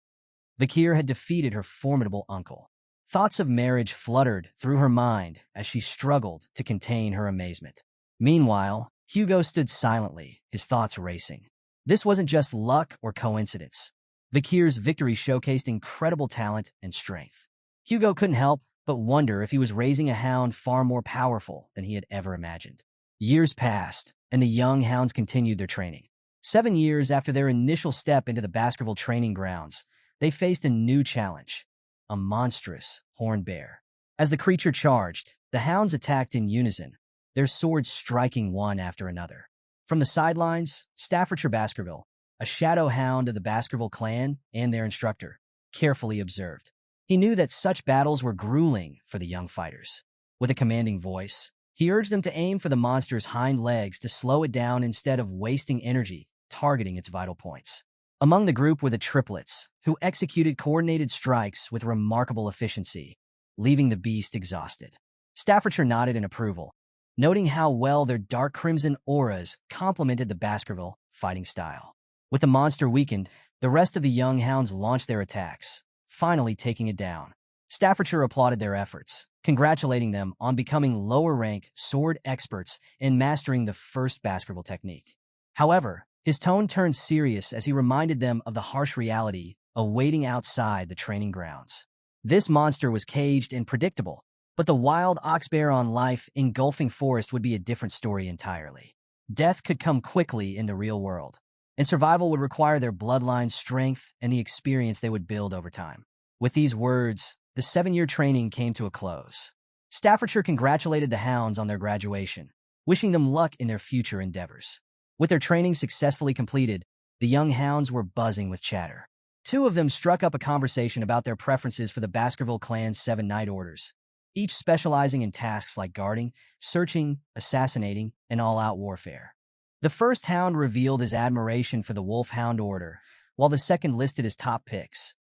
A: Vakir had defeated her formidable uncle. Thoughts of marriage fluttered through her mind as she struggled to contain her amazement. Meanwhile, Hugo stood silently, his thoughts racing. This wasn't just luck or coincidence. Vakir's victory showcased incredible talent and strength. Hugo couldn't help but wonder if he was raising a hound far more powerful than he had ever imagined. Years passed, and the young hounds continued their training. 7 years after their initial step into the Baskerville training grounds, they faced a new challenge, a monstrous horned bear. As the creature charged, the hounds attacked in unison, their swords striking one after another. From the sidelines, Staffordshire Baskerville, a shadow hound of the Baskerville clan and their instructor, carefully observed. He knew that such battles were grueling for the young fighters. With a commanding voice, he urged them to aim for the monster's hind legs to slow it down instead of wasting energy targeting its vital points. Among the group were the triplets, who executed coordinated strikes with remarkable efficiency, leaving the beast exhausted. Staffordshire nodded in approval, noting how well their dark crimson auras complemented the Baskerville fighting style. With the monster weakened, the rest of the young hounds launched their attacks, finally taking it down. Staffordshire applauded their efforts, congratulating them on becoming lower-rank sword experts and mastering the first Baskerville technique. However, his tone turned serious as he reminded them of the harsh reality awaiting outside the training grounds. This monster was caged and predictable, but the wild oxbear on life engulfing forest would be a different story entirely. Death could come quickly in the real world, and survival would require their bloodline strength and the experience they would build over time. With these words, the 7-year training came to a close. Staffordshire congratulated the hounds on their graduation, wishing them luck in their future endeavors. With their training successfully completed, the young hounds were buzzing with chatter. 2 of them struck up a conversation about their preferences for the Baskerville clan's 7 night orders, each specializing in tasks like guarding, searching, assassinating, and all-out warfare. The first hound revealed his admiration for the Wolfhound order, while the second listed his top picks,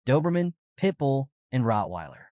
A: Doberman, Pitbull, and Rottweiler.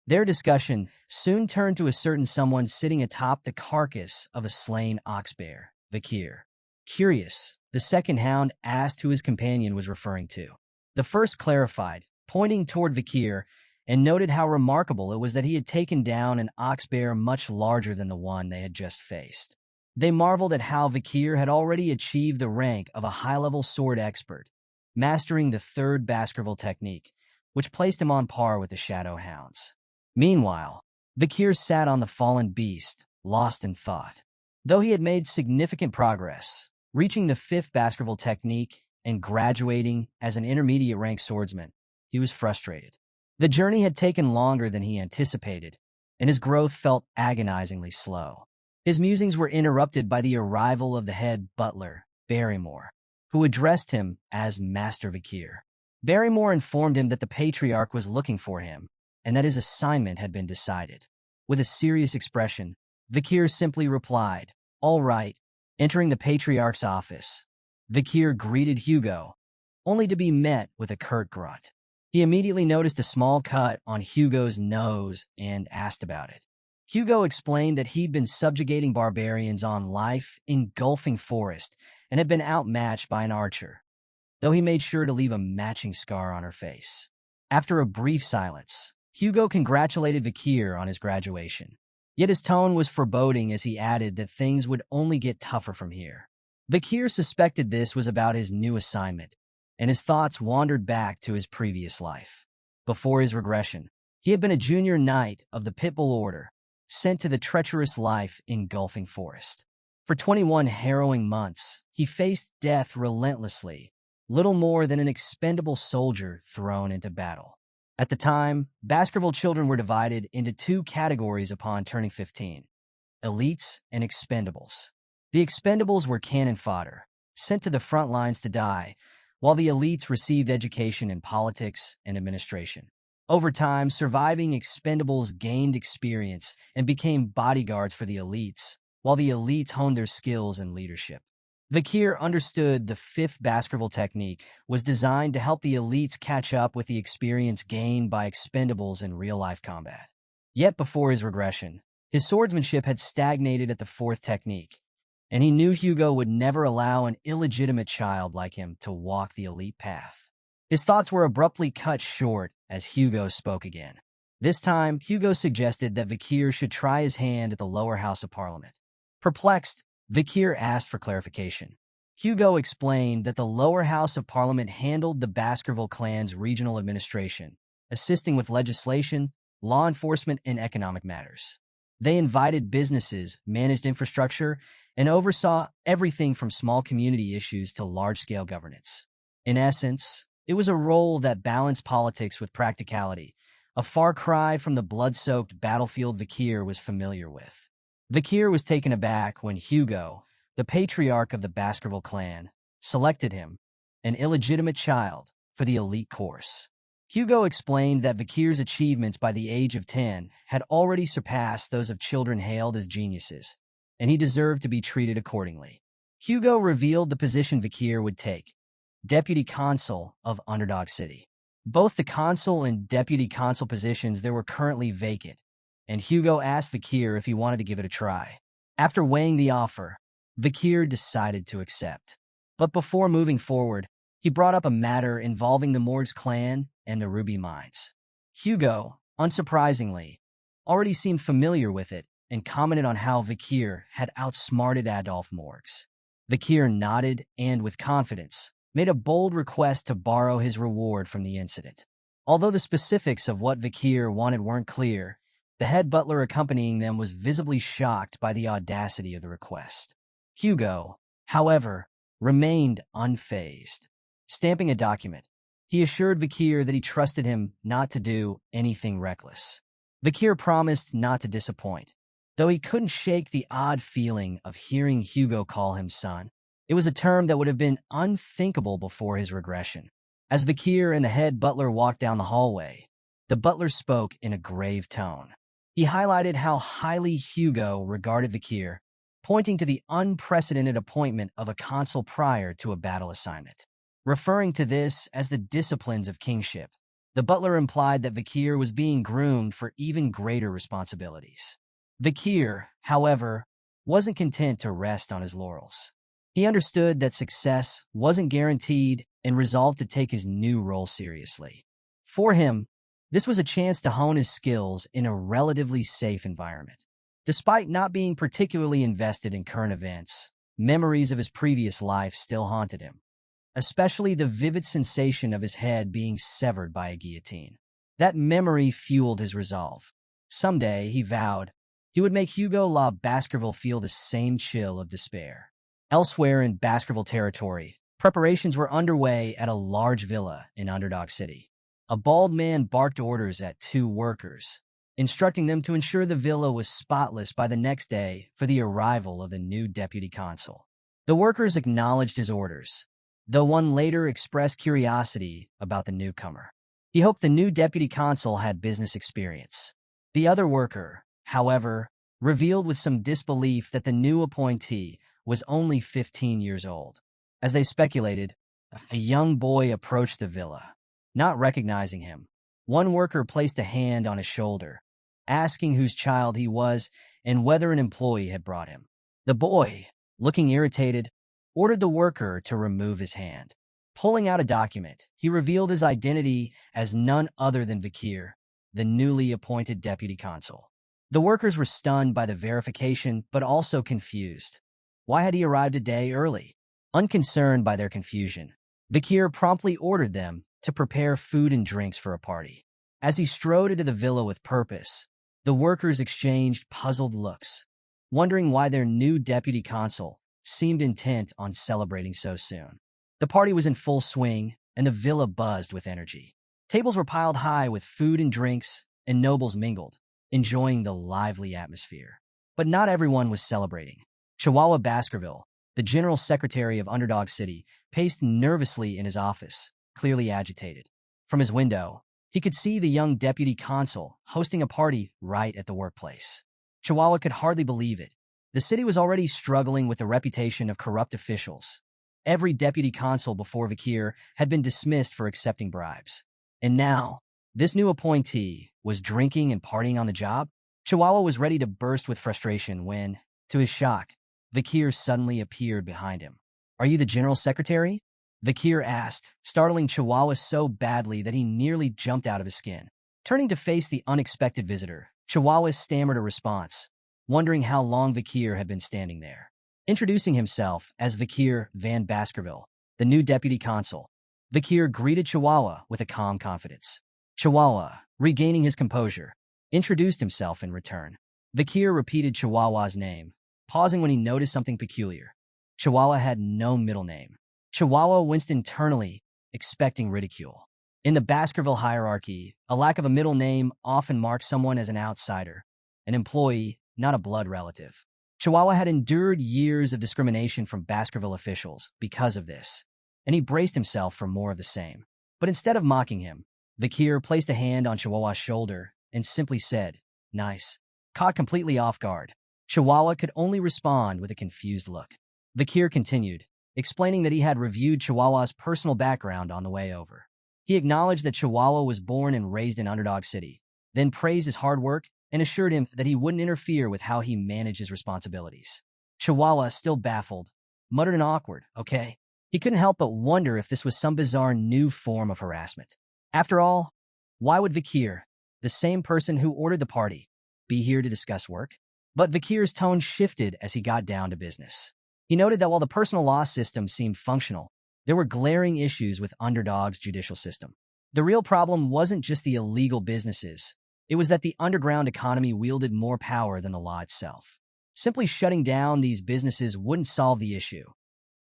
A: Their discussion soon turned to a certain someone sitting atop the carcass of a slain oxbear, Vakir. Curious, the second hound asked who his companion was referring to. The first clarified, pointing toward Vakir, and noted how remarkable it was that he had taken down an oxbear much larger than the one they had just faced. They marveled at how Vakir had already achieved the rank of a high-level sword expert, mastering the third Baskerville technique, which placed him on par with the shadow hounds. Meanwhile, Vakir sat on the fallen beast, lost in thought. Though he had made significant progress, reaching the 5th Baskerville technique and graduating as an intermediate-rank swordsman, he was frustrated. The journey had taken longer than he anticipated, and his growth felt agonizingly slow. His musings were interrupted by the arrival of the head butler, Barrymore, who addressed him as Master Vakir. Barrymore informed him that the patriarch was looking for him, and that his assignment had been decided. With a serious expression, Vakir simply replied, "All right," entering the patriarch's office. Vakir greeted Hugo, only to be met with a curt grunt. He immediately noticed a small cut on Hugo's nose and asked about it. Hugo explained that he'd been subjugating barbarians on life-engulfing forest and had been outmatched by an archer, though he made sure to leave a matching scar on her face. After a brief silence, Hugo congratulated Vakir on his graduation. Yet his tone was foreboding as he added that things would only get tougher from here. Vakir suspected this was about his new assignment, and his thoughts wandered back to his previous life. Before his regression, he had been a junior knight of the Pitbull Order, sent to the treacherous life-engulfing forest. For 21 harrowing months, he faced death relentlessly, little more than an expendable soldier thrown into battle. At the time, Baskerville children were divided into 2 categories upon turning 15, elites and expendables. The expendables were cannon fodder, sent to the front lines to die, while the elites received education in politics and administration. Over time, surviving expendables gained experience and became bodyguards for the elites, while the elites honed their skills in leadership. Vakir understood the 5th Baskerville technique was designed to help the elites catch up with the experience gained by expendables in real-life combat. Yet before his regression, his swordsmanship had stagnated at the 4th technique, and he knew Hugo would never allow an illegitimate child like him to walk the elite path. His thoughts were abruptly cut short as Hugo spoke again. This time, Hugo suggested that Vakir should try his hand at the lower house of parliament. Perplexed, Vakir asked for clarification. Hugo explained that the lower house of parliament handled the Baskerville clan's regional administration, assisting with legislation, law enforcement, and economic matters. They invited businesses, managed infrastructure, and oversaw everything from small community issues to large-scale governance. In essence, it was a role that balanced politics with practicality, a far cry from the blood-soaked battlefield Vakir was familiar with. Vakir was taken aback when Hugo, the patriarch of the Baskerville clan, selected him, an illegitimate child, for the elite course. Hugo explained that Vakir's achievements by the age of 10 had already surpassed those of children hailed as geniuses, and he deserved to be treated accordingly. Hugo revealed the position Vakir would take, Deputy Consul of Underdog City. Both the Consul and Deputy Consul positions there were currently vacant, and Hugo asked Vakir if he wanted to give it a try. After weighing the offer, Vakir decided to accept. But before moving forward, he brought up a matter involving the Morg's clan and the ruby mines. Hugo, unsurprisingly, already seemed familiar with it and commented on how Vakir had outsmarted Adolf Morgs. Vakir nodded and, with confidence, made a bold request to borrow his reward from the incident. Although the specifics of what Vakir wanted weren't clear, the head butler accompanying them was visibly shocked by the audacity of the request. Hugo, however, remained unfazed. Stamping a document, he assured Vakir that he trusted him not to do anything reckless. Vakir promised not to disappoint, though he couldn't shake the odd feeling of hearing Hugo call him son. It was a term that would have been unthinkable before his regression. As Vakir and the head butler walked down the hallway, the butler spoke in a grave tone. He highlighted how highly Hugo regarded Vakir, pointing to the unprecedented appointment of a consul prior to a battle assignment. Referring to this as the disciplines of kingship, the butler implied that Vakir was being groomed for even greater responsibilities. Vakir, however, wasn't content to rest on his laurels. He understood that success wasn't guaranteed and resolved to take his new role seriously. For him, this was a chance to hone his skills in a relatively safe environment. Despite not being particularly invested in current events, memories of his previous life still haunted him, especially the vivid sensation of his head being severed by a guillotine. That memory fueled his resolve. Someday, he vowed, he would make Hugo La Baskerville feel the same chill of despair. Elsewhere in Baskerville territory, preparations were underway at a large villa in Underdog City. A bald man barked orders at two workers, instructing them to ensure the villa was spotless by the next day for the arrival of the new deputy consul. The workers acknowledged his orders, though one later expressed curiosity about the newcomer. He hoped the new deputy consul had business experience. The other worker, however, revealed with some disbelief that the new appointee was only 15 years old. As they speculated, a young boy approached the villa. Not recognizing him, one worker placed a hand on his shoulder, asking whose child he was and whether an employee had brought him. The boy, looking irritated, ordered the worker to remove his hand. Pulling out a document, he revealed his identity as none other than Vakir, the newly appointed deputy consul. The workers were stunned by the verification, but also confused. Why had he arrived a day early? Unconcerned by their confusion, Vakir promptly ordered them to prepare food and drinks for a party. As he strode into the villa with purpose, the workers exchanged puzzled looks, wondering why their new deputy consul seemed intent on celebrating so soon. The party was in full swing, and the villa buzzed with energy. Tables were piled high with food and drinks, and nobles mingled, enjoying the lively atmosphere. But not everyone was celebrating. Chihuahua Baskerville, the general secretary of Underdog City, paced nervously in his office, clearly agitated. From his window, he could see the young deputy consul hosting a party right at the workplace. Chihuahua could hardly believe it. The city was already struggling with the reputation of corrupt officials. Every deputy consul before Vakir had been dismissed for accepting bribes. And now, this new appointee was drinking and partying on the job? Chihuahua was ready to burst with frustration when, to his shock, Vakir suddenly appeared behind him. "Are you the general secretary?" Vakir asked, startling Chihuahua so badly that he nearly jumped out of his skin. Turning to face the unexpected visitor, Chihuahua stammered a response, wondering how long Vakir had been standing there. Introducing himself as Vakir Van Baskerville, the new deputy consul, Vakir greeted Chihuahua with a calm confidence. Chihuahua, regaining his composure, introduced himself in return. Vakir repeated Chihuahua's name, pausing when he noticed something peculiar. Chihuahua had no middle name. Chihuahua winced internally, expecting ridicule. In the Baskerville hierarchy, a lack of a middle name often marks someone as an outsider, an employee, not a blood relative. Chihuahua had endured years of discrimination from Baskerville officials because of this, and he braced himself for more of the same. But instead of mocking him, Vakir placed a hand on Chihuahua's shoulder and simply said, "Nice." Caught completely off guard, Chihuahua could only respond with a confused look. Vakir continued, explaining that he had reviewed Chihuahua's personal background on the way over. He acknowledged that Chihuahua was born and raised in Underdog City, then praised his hard work and assured him that he wouldn't interfere with how he managed his responsibilities. Chihuahua, still baffled, muttered an awkward, "Okay." He couldn't help but wonder if this was some bizarre new form of harassment. After all, why would Vakir, the same person who ordered the party, be here to discuss work? But Vakir's tone shifted as he got down to business. He noted that while the personal law system seemed functional, there were glaring issues with Underdog's judicial system. The real problem wasn't just the illegal businesses. It was that the underground economy wielded more power than the law itself. Simply shutting down these businesses wouldn't solve the issue.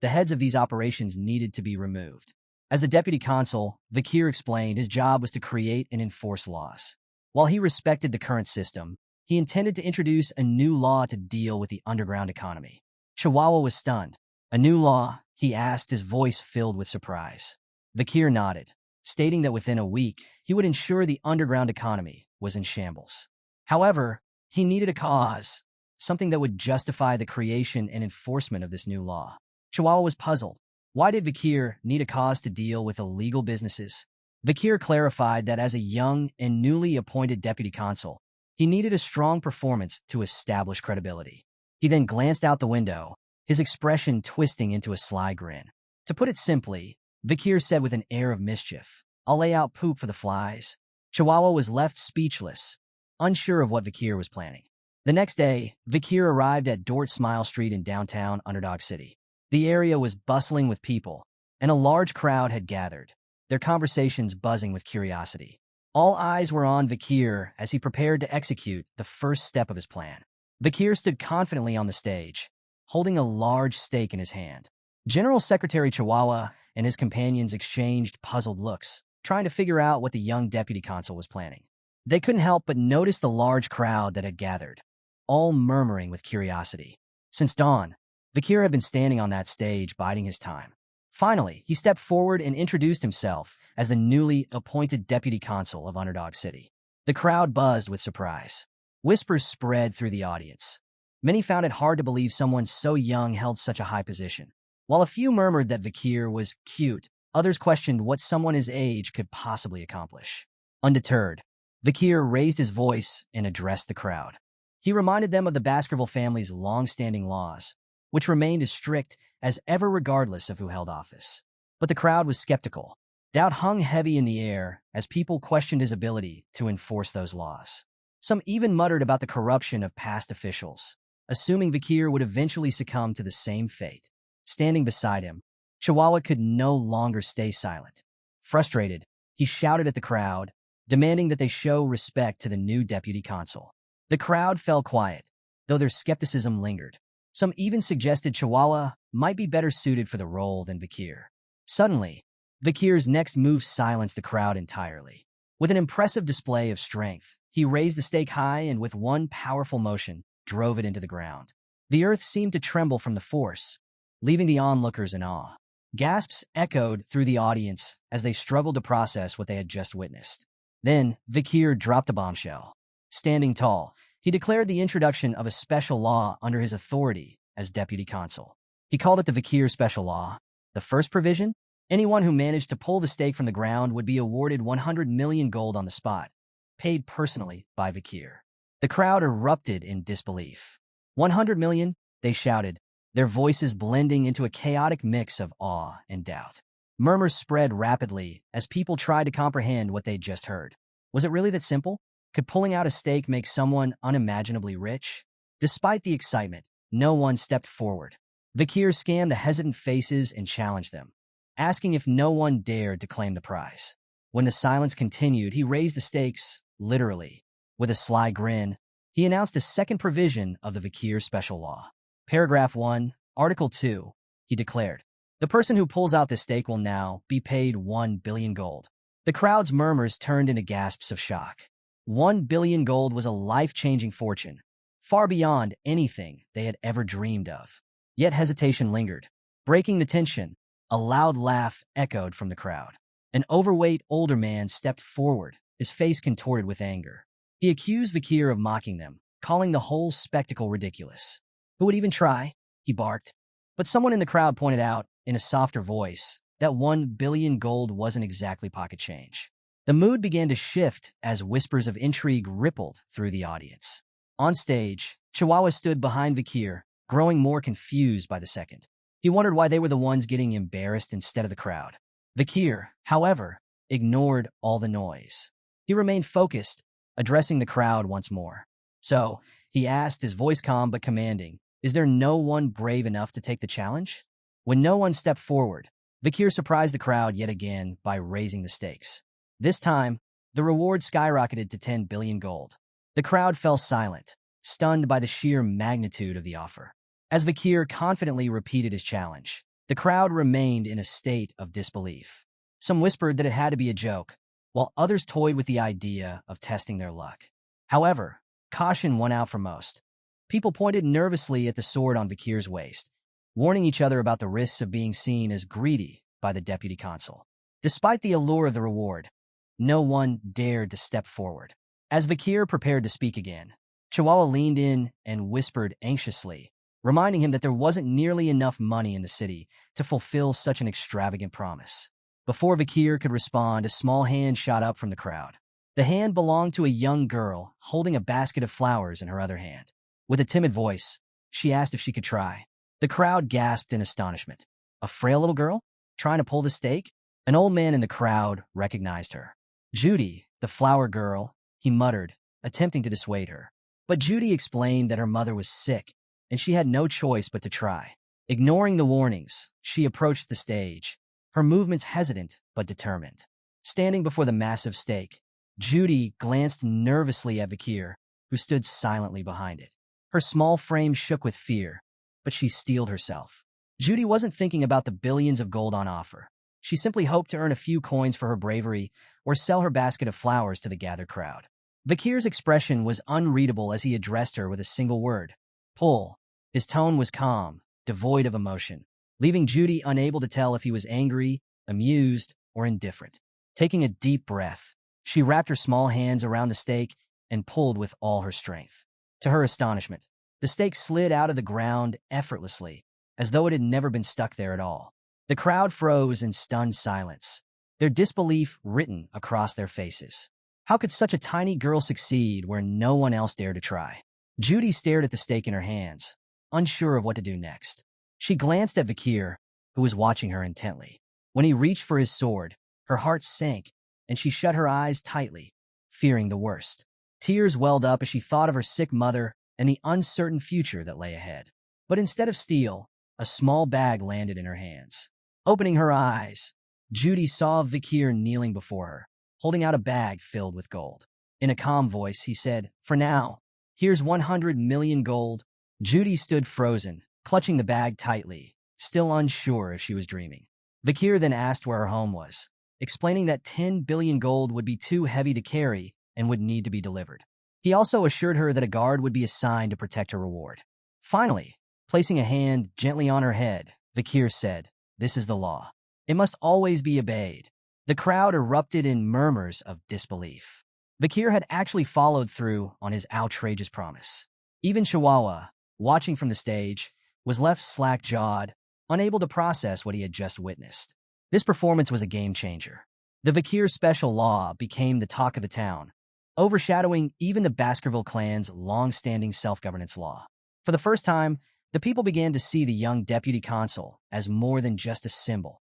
A: The heads of these operations needed to be removed. As the deputy consul, Vakir explained his job was to create and enforce laws. While he respected the current system, he intended to introduce a new law to deal with the underground economy. Chihuahua was stunned. "A new law?" he asked, his voice filled with surprise. Vakir nodded, stating that within a week, he would ensure the underground economy was in shambles. However, he needed a cause, something that would justify the creation and enforcement of this new law. Chihuahua was puzzled. Why did Vakir need a cause to deal with illegal businesses? Vakir clarified that as a young and newly appointed deputy consul, he needed a strong performance to establish credibility. He then glanced out the window, his expression twisting into a sly grin. To put it simply, Vakir said with an air of mischief, "I'll lay out poop for the flies." Chihuahua was left speechless, unsure of what Vakir was planning. The next day, Vakir arrived at Dort Smile Street in downtown Underdog City. The area was bustling with people, and a large crowd had gathered, their conversations buzzing with curiosity. All eyes were on Vakir as he prepared to execute the first step of his plan. Vakir stood confidently on the stage, holding a large stake in his hand. General Secretary Chihuahua and his companions exchanged puzzled looks, trying to figure out what the young deputy consul was planning. They couldn't help but notice the large crowd that had gathered, all murmuring with curiosity. Since dawn, Vakir had been standing on that stage, biding his time. Finally, he stepped forward and introduced himself as the newly appointed deputy consul of Underdog City. The crowd buzzed with surprise. Whispers spread through the audience. Many found it hard to believe someone so young held such a high position. While a few murmured that Vakir was cute, others questioned what someone his age could possibly accomplish. Undeterred, Vakir raised his voice and addressed the crowd. He reminded them of the Baskerville family's long-standing laws, which remained as strict as ever regardless of who held office. But the crowd was skeptical. Doubt hung heavy in the air as people questioned his ability to enforce those laws. Some even muttered about the corruption of past officials, assuming Vakir would eventually succumb to the same fate. Standing beside him, Chihuahua could no longer stay silent. Frustrated, he shouted at the crowd, demanding that they show respect to the new deputy consul. The crowd fell quiet, though their skepticism lingered. Some even suggested Chihuahua might be better suited for the role than Vakir. Suddenly, Vakir's next move silenced the crowd entirely. With an impressive display of strength, he raised the stake high and with one powerful motion, drove it into the ground. The earth seemed to tremble from the force, leaving the onlookers in awe. Gasps echoed through the audience as they struggled to process what they had just witnessed. Then, Vakir dropped a bombshell. Standing tall, he declared the introduction of a special law under his authority as deputy consul. He called it the Vakir Special Law. The first provision? Anyone who managed to pull the stake from the ground would be awarded 100 million gold on the spot, paid personally by Vakir. The crowd erupted in disbelief. 100 million, they shouted, their voices blending into a chaotic mix of awe and doubt. Murmurs spread rapidly as people tried to comprehend what they'd just heard. Was it really that simple? Could pulling out a stake make someone unimaginably rich? Despite the excitement, no one stepped forward. Vakir scanned the hesitant faces and challenged them, asking if no one dared to claim the prize. When the silence continued, he raised the stakes, literally. With a sly grin, he announced a second provision of the Vakir special law. Paragraph 1, Article 2, he declared. The person who pulls out the stake will now be paid 1 billion gold. The crowd's murmurs turned into gasps of shock. 1 billion gold was a life-changing fortune, far beyond anything they had ever dreamed of. Yet hesitation lingered. Breaking the tension, a loud laugh echoed from the crowd. An overweight older man stepped forward, his face contorted with anger. He accused Vakir of mocking them, calling the whole spectacle ridiculous. Who would even try? He barked. But someone in the crowd pointed out, in a softer voice, that 1 billion gold wasn't exactly pocket change. The mood began to shift as whispers of intrigue rippled through the audience. On stage, Chihuahua stood behind Vakir, growing more confused by the second. He wondered why they were the ones getting embarrassed instead of the crowd. Vakir, however, ignored all the noise. He remained focused, addressing the crowd once more. So, he asked, his voice calm but commanding, "Is there no one brave enough to take the challenge?" When no one stepped forward, Vakir surprised the crowd yet again by raising the stakes. This time, the reward skyrocketed to 10 billion gold. The crowd fell silent, stunned by the sheer magnitude of the offer. As Vakir confidently repeated his challenge, the crowd remained in a state of disbelief. Some whispered that it had to be a joke, while others toyed with the idea of testing their luck. However, caution won out for most. People pointed nervously at the sword on Vakir's waist, warning each other about the risks of being seen as greedy by the deputy consul. Despite the allure of the reward, no one dared to step forward. As Vakir prepared to speak again, Chihuahua leaned in and whispered anxiously, reminding him that there wasn't nearly enough money in the city to fulfill such an extravagant promise. Before Vakir could respond, a small hand shot up from the crowd. The hand belonged to a young girl holding a basket of flowers in her other hand. With a timid voice, she asked if she could try. The crowd gasped in astonishment. A frail little girl? Trying to pull the stake? An old man in the crowd recognized her. "Judy, the flower girl," he muttered, attempting to dissuade her. But Judy explained that her mother was sick, and she had no choice but to try. Ignoring the warnings, she approached the stage, her movements hesitant but determined. Standing before the massive stake, Judy glanced nervously at Vakir, who stood silently behind it. Her small frame shook with fear, but she steeled herself. Judy wasn't thinking about the billions of gold on offer. She simply hoped to earn a few coins for her bravery or sell her basket of flowers to the gathered crowd. Vakir's expression was unreadable as he addressed her with a single word: pull. His tone was calm, devoid of emotion, leaving Judy unable to tell if he was angry, amused, or indifferent. Taking a deep breath, she wrapped her small hands around the stake and pulled with all her strength. To her astonishment, the stake slid out of the ground effortlessly, as though it had never been stuck there at all. The crowd froze in stunned silence, their disbelief written across their faces. How could such a tiny girl succeed where no one else dared to try? Judy stared at the stake in her hands, unsure of what to do next. She glanced at Vakir, who was watching her intently. When he reached for his sword, her heart sank, and she shut her eyes tightly, fearing the worst. Tears welled up as she thought of her sick mother and the uncertain future that lay ahead. But instead of steel, a small bag landed in her hands. Opening her eyes, Judy saw Vakir kneeling before her, holding out a bag filled with gold. In a calm voice, he said, "For now, here's 100 million gold." Judy stood frozen, clutching the bag tightly, still unsure if she was dreaming. Vakir then asked where her home was, explaining that 10 billion gold would be too heavy to carry and would need to be delivered. He also assured her that a guard would be assigned to protect her reward. Finally, placing a hand gently on her head, Vakir said, "This is the law. It must always be obeyed." The crowd erupted in murmurs of disbelief. Vakir had actually followed through on his outrageous promise. Even Chihuahua, watching from the stage, was left slack-jawed, unable to process what he had just witnessed. This performance was a game-changer. The Vakir special law became the talk of the town, overshadowing even the Baskerville clan's long-standing self-governance law. For the first time, the people began to see the young deputy consul as more than just a symbol.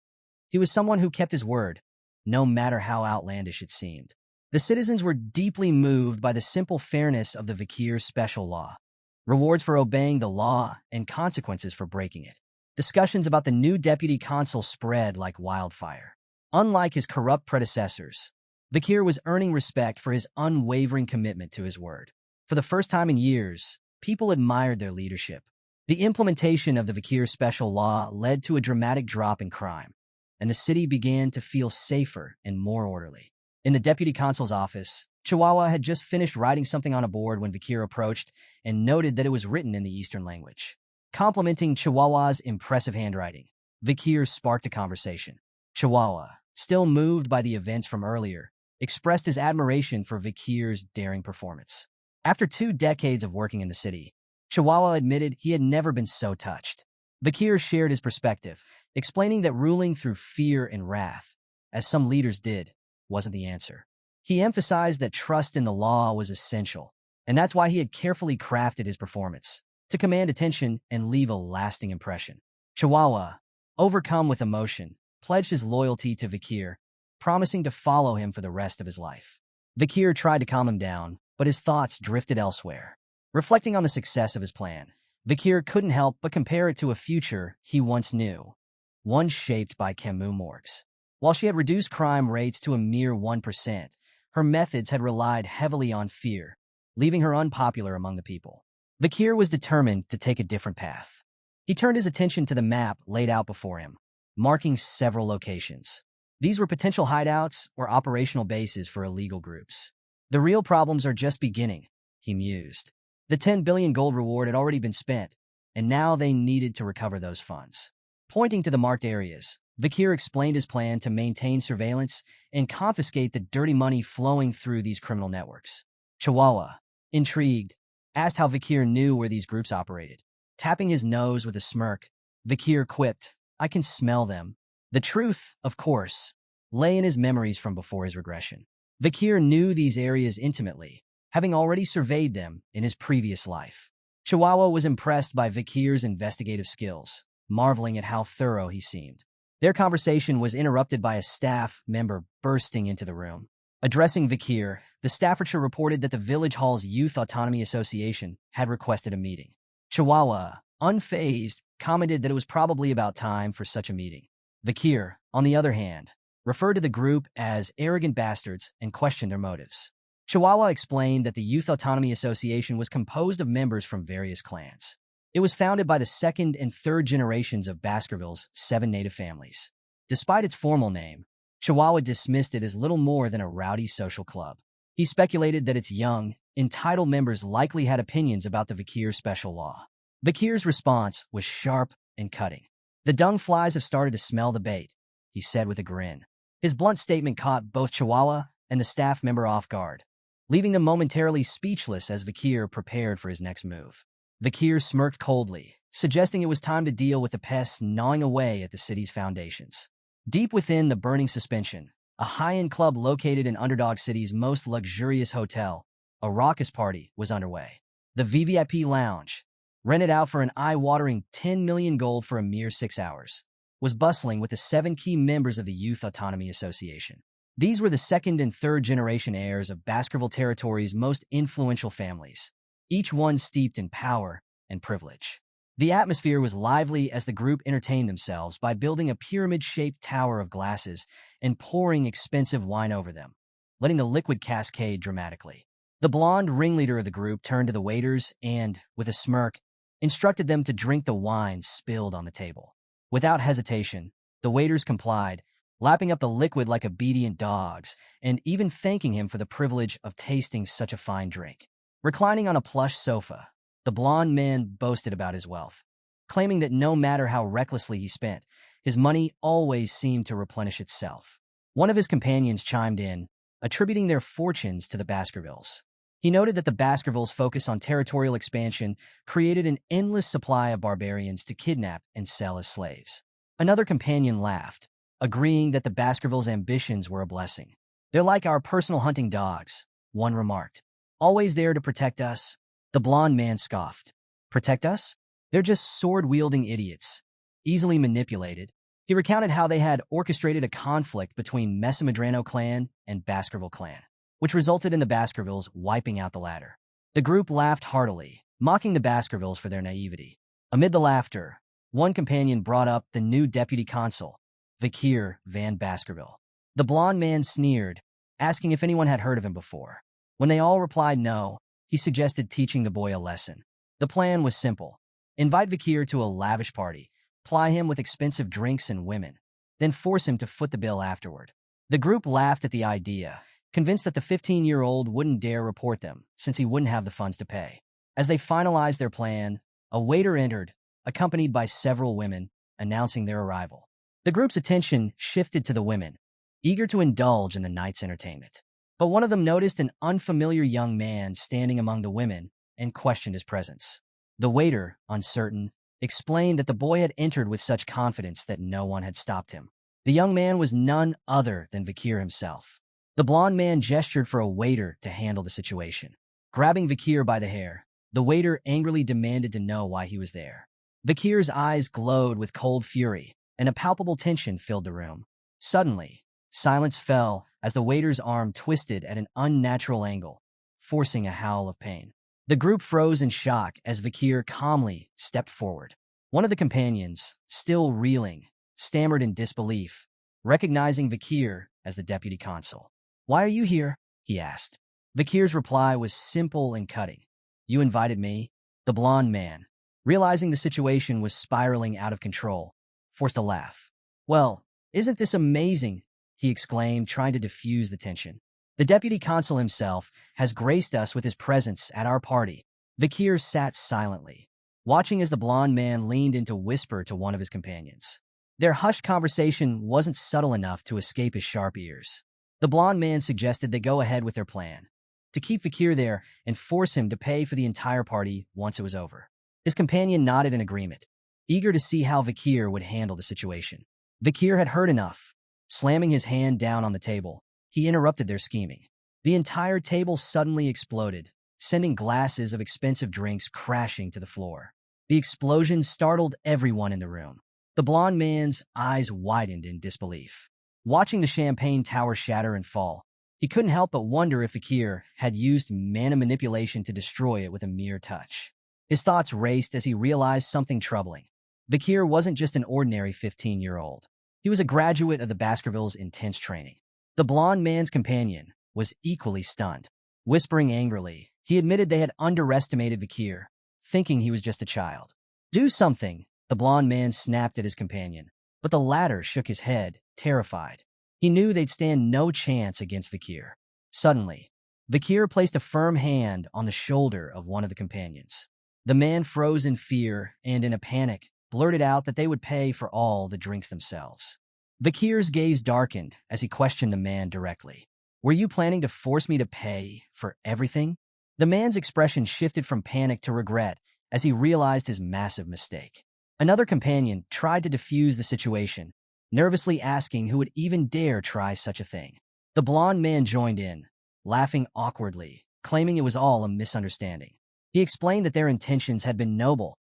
A: He was someone who kept his word, no matter how outlandish it seemed. The citizens were deeply moved by the simple fairness of the Vakir special law, rewards for obeying the law and consequences for breaking it. Discussions about the new deputy consul spread like wildfire. Unlike his corrupt predecessors, Vakir was earning respect for his unwavering commitment to his word. For the first time in years, people admired their leadership. The implementation of the Vakir special law led to a dramatic drop in crime, and the city began to feel safer and more orderly. In the deputy consul's office, Chihuahua had just finished writing something on a board when Vakir approached and noted that it was written in the Eastern language. Complimenting Chihuahua's impressive handwriting, Vakir sparked a conversation. Chihuahua, still moved by the events from earlier, expressed his admiration for Vakir's daring performance. After 2 decades of working in the city, Chihuahua admitted he had never been so touched. Vakir shared his perspective, explaining that ruling through fear and wrath, as some leaders did, wasn't the answer. He emphasized that trust in the law was essential, and that's why he had carefully crafted his performance, to command attention and leave a lasting impression. Chihuahua, overcome with emotion, pledged his loyalty to Vakir, promising to follow him for the rest of his life. Vakir tried to calm him down, but his thoughts drifted elsewhere. Reflecting on the success of his plan, Vakir couldn't help but compare it to a future he once knew, one shaped by Kimu Morgs. While she had reduced crime rates to a mere 1%, her methods had relied heavily on fear, leaving her unpopular among the people. Vakir was determined to take a different path. He turned his attention to the map laid out before him, marking several locations. These were potential hideouts or operational bases for illegal groups. The real problems are just beginning, he mused. The 10 billion gold reward had already been spent, and now they needed to recover those funds. Pointing to the marked areas, Vakir explained his plan to maintain surveillance and confiscate the dirty money flowing through these criminal networks. Chihuahua, intrigued, asked how Vakir knew where these groups operated. Tapping his nose with a smirk, Vakir quipped, "I can smell them." The truth, of course, lay in his memories from before his regression. Vakir knew these areas intimately, having already surveyed them in his previous life. Chihuahua was impressed by Vakir's investigative skills, marveling at how thorough he seemed. Their conversation was interrupted by a staff member bursting into the room. Addressing Vakir, the Staffordshire reported that the Village Hall's Youth Autonomy Association had requested a meeting. Chihuahua, unfazed, commented that it was probably about time for such a meeting. Vakir, on the other hand, referred to the group as arrogant bastards and questioned their motives. Chihuahua explained that the Youth Autonomy Association was composed of members from various clans. It was founded by the second and third generations of Baskerville's 7 native families. Despite its formal name, Chihuahua dismissed it as little more than a rowdy social club. He speculated that its young, entitled members likely had opinions about the Vakir special law. Vakir's response was sharp and cutting. "The dung flies have started to smell the bait," he said with a grin. His blunt statement caught both Chihuahua and the staff member off guard, leaving them momentarily speechless as Vakir prepared for his next move. Vakir smirked coldly, suggesting it was time to deal with the pests gnawing away at the city's foundations. Deep within the burning suspension, a high-end club located in Underdog City's most luxurious hotel, a raucous party was underway. The VVIP lounge, rented out for an eye-watering 10 million gold for a mere 6 hours, was bustling with the 7 key members of the Youth Autonomy Association. These were the second and third generation heirs of Baskerville Territory's most influential families, each one steeped in power and privilege. The atmosphere was lively as the group entertained themselves by building a pyramid-shaped tower of glasses and pouring expensive wine over them, letting the liquid cascade dramatically. The blonde ringleader of the group turned to the waiters and, with a smirk, instructed them to drink the wine spilled on the table. Without hesitation, the waiters complied, lapping up the liquid like obedient dogs, and even thanking him for the privilege of tasting such a fine drink. Reclining on a plush sofa, the blonde man boasted about his wealth, claiming that no matter how recklessly he spent, his money always seemed to replenish itself. One of his companions chimed in, attributing their fortunes to the Baskervilles. He noted that the Baskervilles' focus on territorial expansion created an endless supply of barbarians to kidnap and sell as slaves. Another companion laughed, agreeing that the Baskervilles' ambitions were a blessing. "They're like our personal hunting dogs," one remarked. "Always there to protect us." The blonde man scoffed. "Protect us? They're just sword-wielding idiots, easily manipulated." He recounted how they had orchestrated a conflict between Mesamadrano clan and Baskerville clan, which resulted in the Baskervilles wiping out the latter. The group laughed heartily, mocking the Baskervilles for their naivety. Amid the laughter, one companion brought up the new deputy consul, Vakir Van Baskerville. The blonde man sneered, asking if anyone had heard of him before. When they all replied no, he suggested teaching the boy a lesson. The plan was simple. Invite Vakir to a lavish party, ply him with expensive drinks and women, then force him to foot the bill afterward. The group laughed at the idea, convinced that the 15-year-old wouldn't dare report them since he wouldn't have the funds to pay. As they finalized their plan, a waiter entered, accompanied by several women, announcing their arrival. The group's attention shifted to the women, eager to indulge in the night's entertainment. But one of them noticed an unfamiliar young man standing among the women and questioned his presence. The waiter, uncertain, explained that the boy had entered with such confidence that no one had stopped him. The young man was none other than Vakir himself. The blond man gestured for a waiter to handle the situation. Grabbing Vakir by the hair, the waiter angrily demanded to know why he was there. Vakir's eyes glowed with cold fury, and a palpable tension filled the room. Suddenly, silence fell as the waiter's arm twisted at an unnatural angle, forcing a howl of pain. The group froze in shock as Vakir calmly stepped forward. One of the companions, still reeling, stammered in disbelief, recognizing Vakir as the deputy consul. "Why are you here?" he asked. Vakir's reply was simple and cutting. "You invited me." The blond man, realizing the situation was spiraling out of control, forced a laugh. "Well, isn't this amazing?" he exclaimed, trying to diffuse the tension. "The deputy consul himself has graced us with his presence at our party." Vakir sat silently, watching as the blond man leaned in to whisper to one of his companions. Their hushed conversation wasn't subtle enough to escape his sharp ears. The blond man suggested they go ahead with their plan, to keep Vakir there and force him to pay for the entire party once it was over. His companion nodded in agreement, eager to see how Vakir would handle the situation. Vakir had heard enough. Slamming his hand down on the table, he interrupted their scheming. The entire table suddenly exploded, sending glasses of expensive drinks crashing to the floor. The explosion startled everyone in the room. The blond man's eyes widened in disbelief. Watching the champagne tower shatter and fall, he couldn't help but wonder if Vakir had used mana manipulation to destroy it with a mere touch. His thoughts raced as he realized something troubling. Vakir wasn't just an ordinary 15-year-old. He was a graduate of the Baskervilles' intense training. The blond man's companion was equally stunned. Whispering angrily, he admitted they had underestimated Vakir, thinking he was just a child. "Do something," the blond man snapped at his companion, but the latter shook his head, terrified. He knew they'd stand no chance against Vakir. Suddenly, Vakir placed a firm hand on the shoulder of one of the companions. The man froze in fear and, in a panic, blurted out that they would pay for all the drinks themselves. Vakir's gaze darkened as he questioned the man directly. "Were you planning to force me to pay for everything?" The man's expression shifted from panic to regret as he realized his massive mistake. Another companion tried to defuse the situation, nervously asking who would even dare try such a thing. The blond man joined in, laughing awkwardly, claiming it was all a misunderstanding. He explained that their intentions had been noble.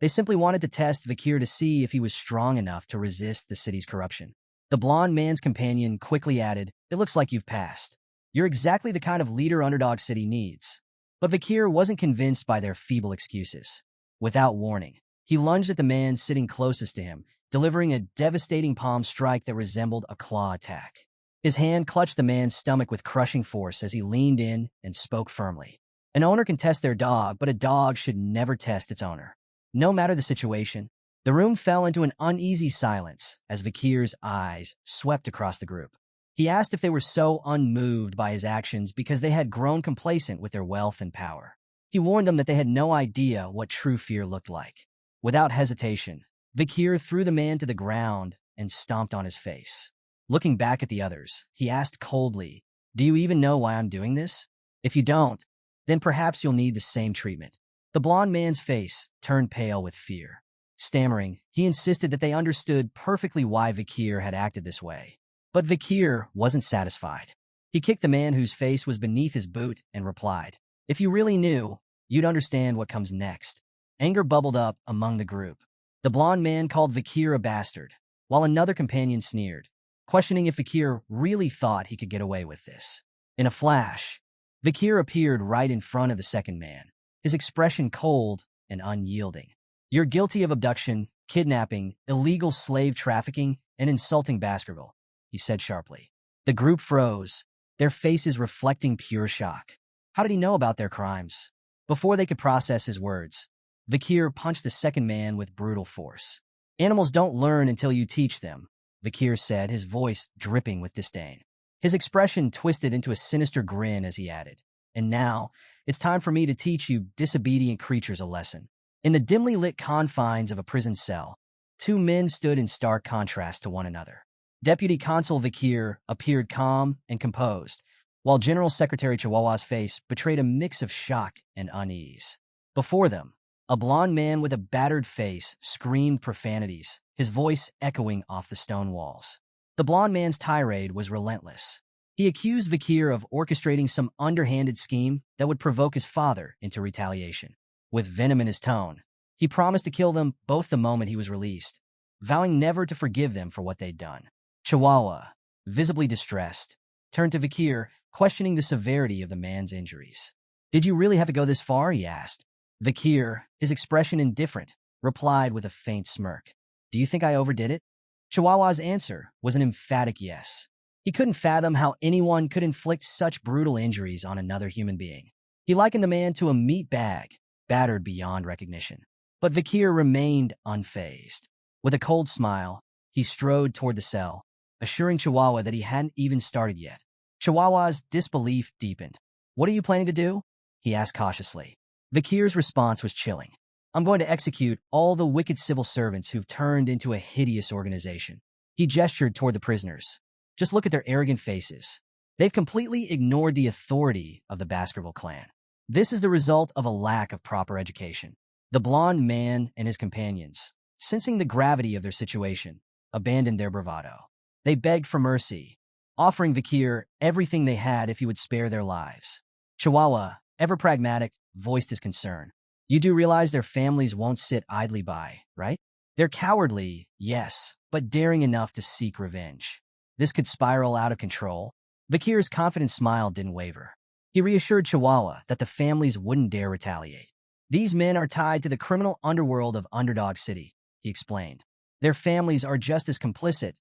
A: They simply wanted to test Vakir to see if he was strong enough to resist the city's corruption. The blond man's companion quickly added, "It looks like you've passed. You're exactly the kind of leader Underdog City needs." But Vakir wasn't convinced by their feeble excuses. Without warning, he lunged at the man sitting closest to him, delivering a devastating palm strike that resembled a claw attack. His hand clutched the man's stomach with crushing force as he leaned in and spoke firmly. "An owner can test their dog, but a dog should never test its owner. No matter the situation." The room fell into an uneasy silence as Vakir's eyes swept across the group. He asked if they were so unmoved by his actions because they had grown complacent with their wealth and power. He warned them that they had no idea what true fear looked like. Without hesitation, Vakir threw the man to the ground and stomped on his face. Looking back at the others, he asked coldly, "Do you even know why I'm doing this? If you don't, then perhaps you'll need the same treatment." The blond man's face turned pale with fear. Stammering, he insisted that they understood perfectly why Vakir had acted this way. But Vakir wasn't satisfied. He kicked the man whose face was beneath his boot and replied, "If you really knew, you'd understand what comes next." Anger bubbled up among the group. The blond man called Vakir a bastard, while another companion sneered, questioning if Vakir really thought he could get away with this. In a flash, Vakir appeared right in front of the second man, his expression cold and unyielding. "You're guilty of abduction, kidnapping, illegal slave trafficking, and insulting Baskerville," he said sharply. The group froze, their faces reflecting pure shock. How did he know about their crimes? Before they could process his words, Vakir punched the second man with brutal force. Animals don't learn until you teach them, Vakir said, his voice dripping with disdain. His expression twisted into a sinister grin as he added, "And now, it's time for me to teach you disobedient creatures a lesson." In the dimly lit confines of a prison cell, two men stood in stark contrast to one another. Deputy Consul Vakir appeared calm and composed, while General Secretary Chihuahua's face betrayed a mix of shock and unease. Before them, a blond man with a battered face screamed profanities, his voice echoing off the stone walls. The blond man's tirade was relentless. He accused Vakir of orchestrating some underhanded scheme that would provoke his father into retaliation. With venom in his tone, he promised to kill them both the moment he was released, vowing never to forgive them for what they'd done. Chihuahua, visibly distressed, turned to Vakir, questioning the severity of the man's injuries. "Did you really have to go this far?" he asked. Vakir, his expression indifferent, replied with a faint smirk. "Do you think I overdid it?" Chihuahua's answer was an emphatic yes. He couldn't fathom how anyone could inflict such brutal injuries on another human being. He likened the man to a meat bag, battered beyond recognition. But Vakir remained unfazed. With a cold smile, he strode toward the cell, assuring Chihuahua that he hadn't even started yet. Chihuahua's disbelief deepened. "What are you planning to do?" he asked cautiously. Vakir's response was chilling. "I'm going to execute all the wicked civil servants who've turned into a hideous organization." He gestured toward the prisoners. "Just look at their arrogant faces. They've completely ignored the authority of the Baskerville clan. This is the result of a lack of proper education." The blond man and his companions, sensing the gravity of their situation, abandoned their bravado. They begged for mercy, offering Vakir everything they had if he would spare their lives. Chihuahua, ever pragmatic, voiced his concern. "You do realize their families won't sit idly by, right? They're cowardly, yes, but daring enough to seek revenge. This could spiral out of control." Vakir's confident smile didn't waver. He reassured Chihuahua that the families wouldn't dare retaliate. "These men are tied to the criminal underworld of Underdog City," he explained. "Their families are just as complicit.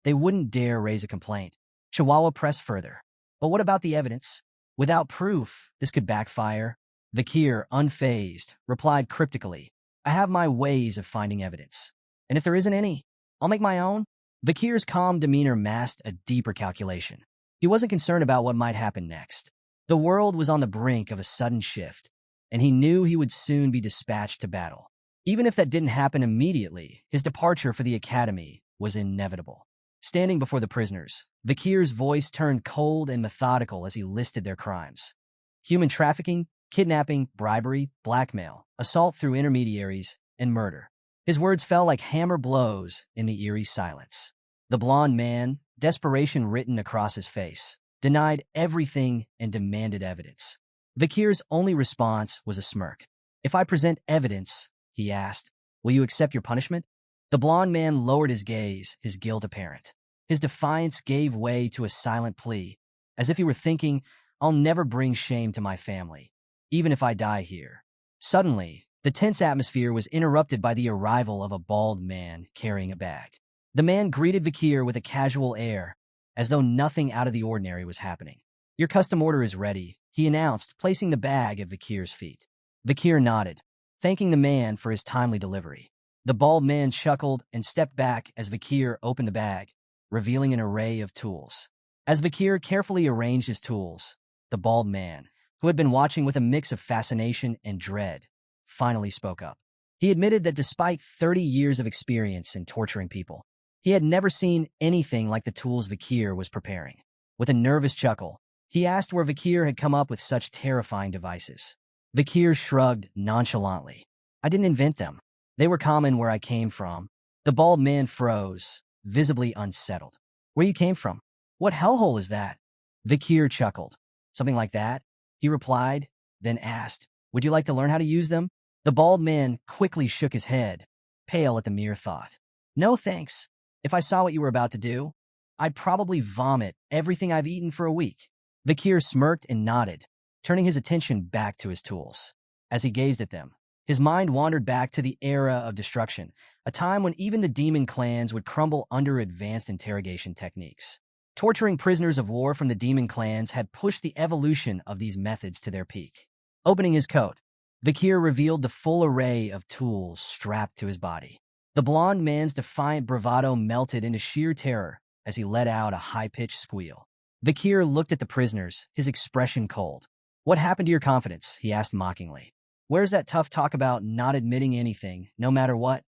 A: They wouldn't dare raise a complaint." Chihuahua pressed further. "But what about the evidence? Without proof, this could backfire." Vakir, unfazed, replied cryptically, "I have my ways of finding evidence. And if there isn't any, I'll make my own." Vakir's calm demeanor masked a deeper calculation. He wasn't concerned about what might happen next. The world was on the brink of a sudden shift, and he knew he would soon be dispatched to battle. Even if that didn't happen immediately, his departure for the academy was inevitable. Standing before the prisoners, Vakir's voice turned cold and methodical as he listed their crimes: human trafficking, kidnapping, bribery, blackmail, assault through intermediaries, and murder. His words fell like hammer blows in the eerie silence. The blond man, desperation written across his face, denied everything and demanded evidence. Vakir's only response was a smirk. "If I present evidence," he asked, "will you accept your punishment?" The blond man lowered his gaze, his guilt apparent. His defiance gave way to a silent plea, as if he were thinking, "I'll never bring shame to my family, even if I die here." Suddenly, the tense atmosphere was interrupted by the arrival of a bald man carrying a bag. The man greeted Vakir with a casual air, as though nothing out of the ordinary was happening. "Your custom order is ready," he announced, placing the bag at Vakir's feet. Vakir nodded, thanking the man for his timely delivery. The bald man chuckled and stepped back as Vakir opened the bag, revealing an array of tools. As Vakir carefully arranged his tools, the bald man, who had been watching with a mix of fascination and dread, finally spoke up. He admitted that despite 30 years of experience in torturing people, he had never seen anything like the tools Vakir was preparing. With a nervous chuckle, he asked where Vakir had come up with such terrifying devices. Vakir shrugged nonchalantly. "I didn't invent them. They were common where I came from." The bald man froze, visibly unsettled. "Where you came from? What hellhole is that?" Vakir chuckled. "Something like that," he replied, then asked, "Would you like to learn how to use them?" The bald man quickly shook his head, pale at the mere thought. "No, thanks. If I saw what you were about to do, I'd probably vomit everything I've eaten for a week." Vakir smirked and nodded, turning his attention back to his tools. As he gazed at them, his mind wandered back to the era of destruction, a time when even the demon clans would crumble under advanced interrogation techniques. Torturing prisoners of war from the demon clans had pushed the evolution of these methods to their peak. Opening his coat, Vakir revealed the full array of tools strapped to his body. The blond man's defiant bravado melted into sheer terror as he let out a high-pitched squeal. Vakir looked at the prisoners, his expression cold. "What happened to your confidence?" he asked mockingly. "Where's that tough talk about not admitting anything, no matter what?"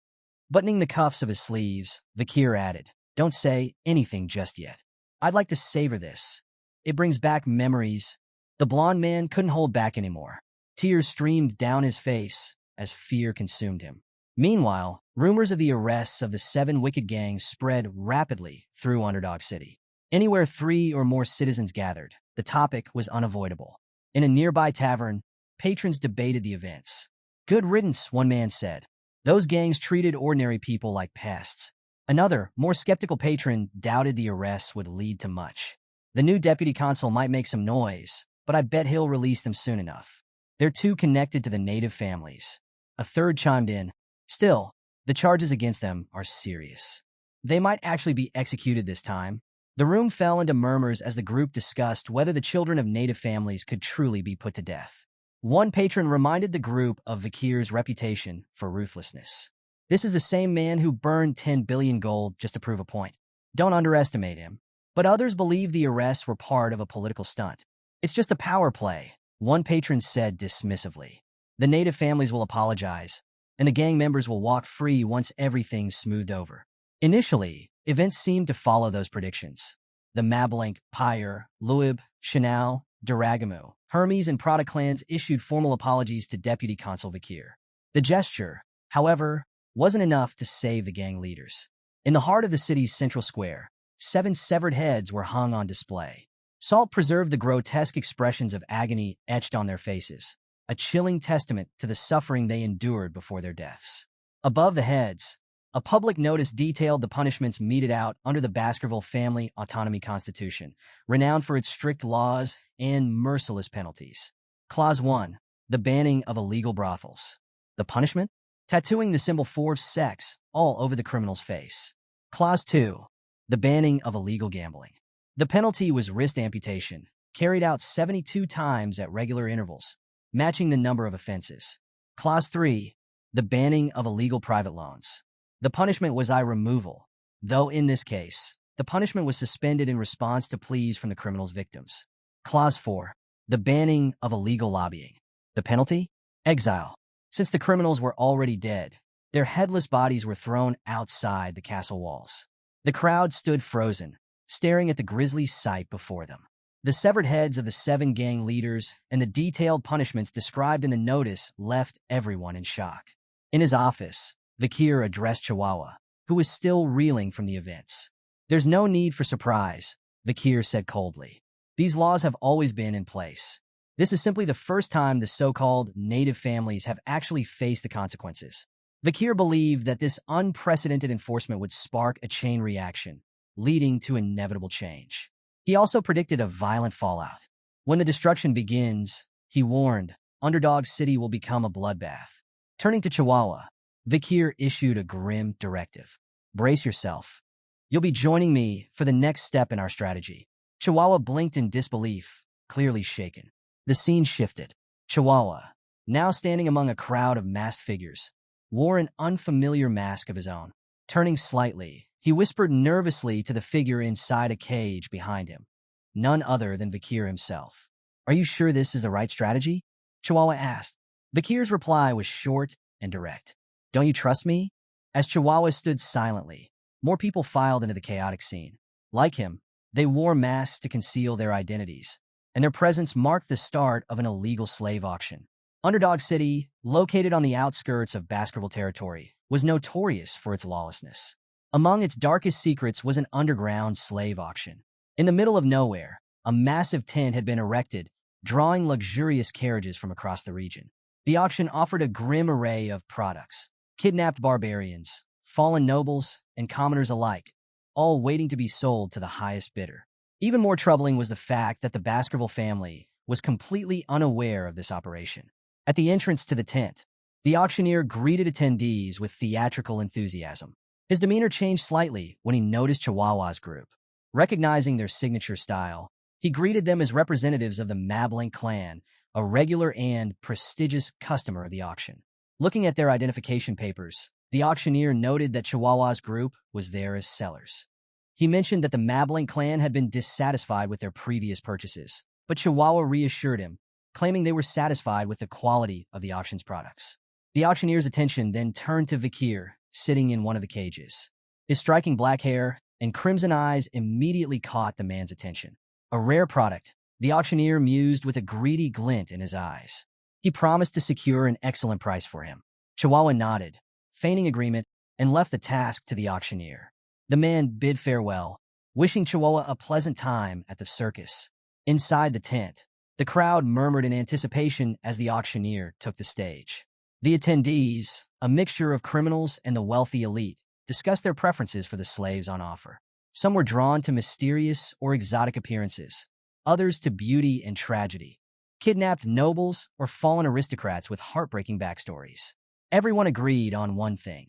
A: Buttoning the cuffs of his sleeves, Vakir added, "Don't say anything just yet. I'd like to savor this. It brings back memories." The blond man couldn't hold back anymore. Tears streamed down his face as fear consumed him. Meanwhile, rumors of the arrests of the 7 wicked gangs spread rapidly through Underdog City. Anywhere 3 or more citizens gathered, the topic was unavoidable. In a nearby tavern, patrons debated the events. "Good riddance," one man said. "Those gangs treated ordinary people like pests." Another, more skeptical patron doubted the arrests would lead to much. "The new deputy consul might make some noise, but I bet he'll release them soon enough. They're too connected to the native families." A third chimed in, "Still, the charges against them are serious. They might actually be executed this time." The room fell into murmurs as the group discussed whether the children of native families could truly be put to death. One patron reminded the group of Vakir's reputation for ruthlessness. "This is the same man who burned 10 billion gold just to prove a point. Don't underestimate him." But others believed the arrests were part of a political stunt. "It's just a power play," one patron said dismissively. "The native families will apologize, and the gang members will walk free once everything's smoothed over." Initially, events seemed to follow those predictions. The Mablink, Pyre, Luib, Chanel, Duragamu, Hermes, and Prada clans issued formal apologies to Deputy Consul Vakir. The gesture, however, wasn't enough to save the gang leaders. In the heart of the city's central square, 7 severed heads were hung on display. Salt preserved the grotesque expressions of agony etched on their faces, a chilling testament to the suffering they endured before their deaths. Above the heads, a public notice detailed the punishments meted out under the Baskerville Family Autonomy Constitution, renowned for its strict laws and merciless penalties. Clause 1. The banning of illegal brothels. The punishment? Tattooing the symbol forced sex all over the criminal's face. Clause 2. The banning of illegal gambling. The penalty was wrist amputation, carried out 72 times at regular intervals, matching the number of offenses. Clause 3. The banning of illegal private loans. The punishment was eye removal, though in this case, the punishment was suspended in response to pleas from the criminal's victims. Clause 4. The banning of illegal lobbying. The penalty? Exile. Since the criminals were already dead, their headless bodies were thrown outside the castle walls. The crowd stood frozen, staring at the grisly sight before them. The severed heads of the 7 gang leaders and the detailed punishments described in the notice left everyone in shock. In his office, Vakir addressed Chihuahua, who was still reeling from the events. "There's no need for surprise," Vakir said coldly. "These laws have always been in place. This is simply the first time the so-called native families have actually faced the consequences." Vakir believed that this unprecedented enforcement would spark a chain reaction, leading to inevitable change. He also predicted a violent fallout. "When the destruction begins," he warned, "Underdog City will become a bloodbath." Turning to Chihuahua, Vakir issued a grim directive. "Brace yourself. You'll be joining me for the next step in our strategy." Chihuahua blinked in disbelief, clearly shaken. The scene shifted. Chihuahua, now standing among a crowd of masked figures, wore an unfamiliar mask of his own. Turning slightly, he whispered nervously to the figure inside a cage behind him. None other than Vakir himself. "Are you sure this is the right strategy?" Chihuahua asked. Vakir's reply was short and direct. "Don't you trust me?" As Chihuahua stood silently, more people filed into the chaotic scene. Like him, they wore masks to conceal their identities, and their presence marked the start of an illegal slave auction. Underdog City, located on the outskirts of Baskerville territory, was notorious for its lawlessness. Among its darkest secrets was an underground slave auction. In the middle of nowhere, a massive tent had been erected, drawing luxurious carriages from across the region. The auction offered a grim array of products: kidnapped barbarians, fallen nobles, and commoners alike, all waiting to be sold to the highest bidder. Even more troubling was the fact that the Baskerville family was completely unaware of this operation. At the entrance to the tent, the auctioneer greeted attendees with theatrical enthusiasm. His demeanor changed slightly when he noticed Chihuahua's group. Recognizing their signature style, he greeted them as representatives of the Mablink clan, a regular and prestigious customer of the auction. Looking at their identification papers, the auctioneer noted that Chihuahua's group was there as sellers. He mentioned that the Mablink clan had been dissatisfied with their previous purchases, but Chihuahua reassured him, claiming they were satisfied with the quality of the auction's products. The auctioneer's attention then turned to Vakir, sitting in one of the cages. His striking black hair and crimson eyes immediately caught the man's attention. A rare product, the auctioneer mused with a greedy glint in his eyes. He promised to secure an excellent price for him. Chihuahua nodded, feigning agreement, and left the task to the auctioneer. The man bid farewell, wishing Chihuahua a pleasant time at the circus. Inside the tent, the crowd murmured in anticipation as the auctioneer took the stage. The attendees, a mixture of criminals and the wealthy elite, discussed their preferences for the slaves on offer. Some were drawn to mysterious or exotic appearances, others to beauty and tragedy, kidnapped nobles or fallen aristocrats with heartbreaking backstories. Everyone agreed on one thing.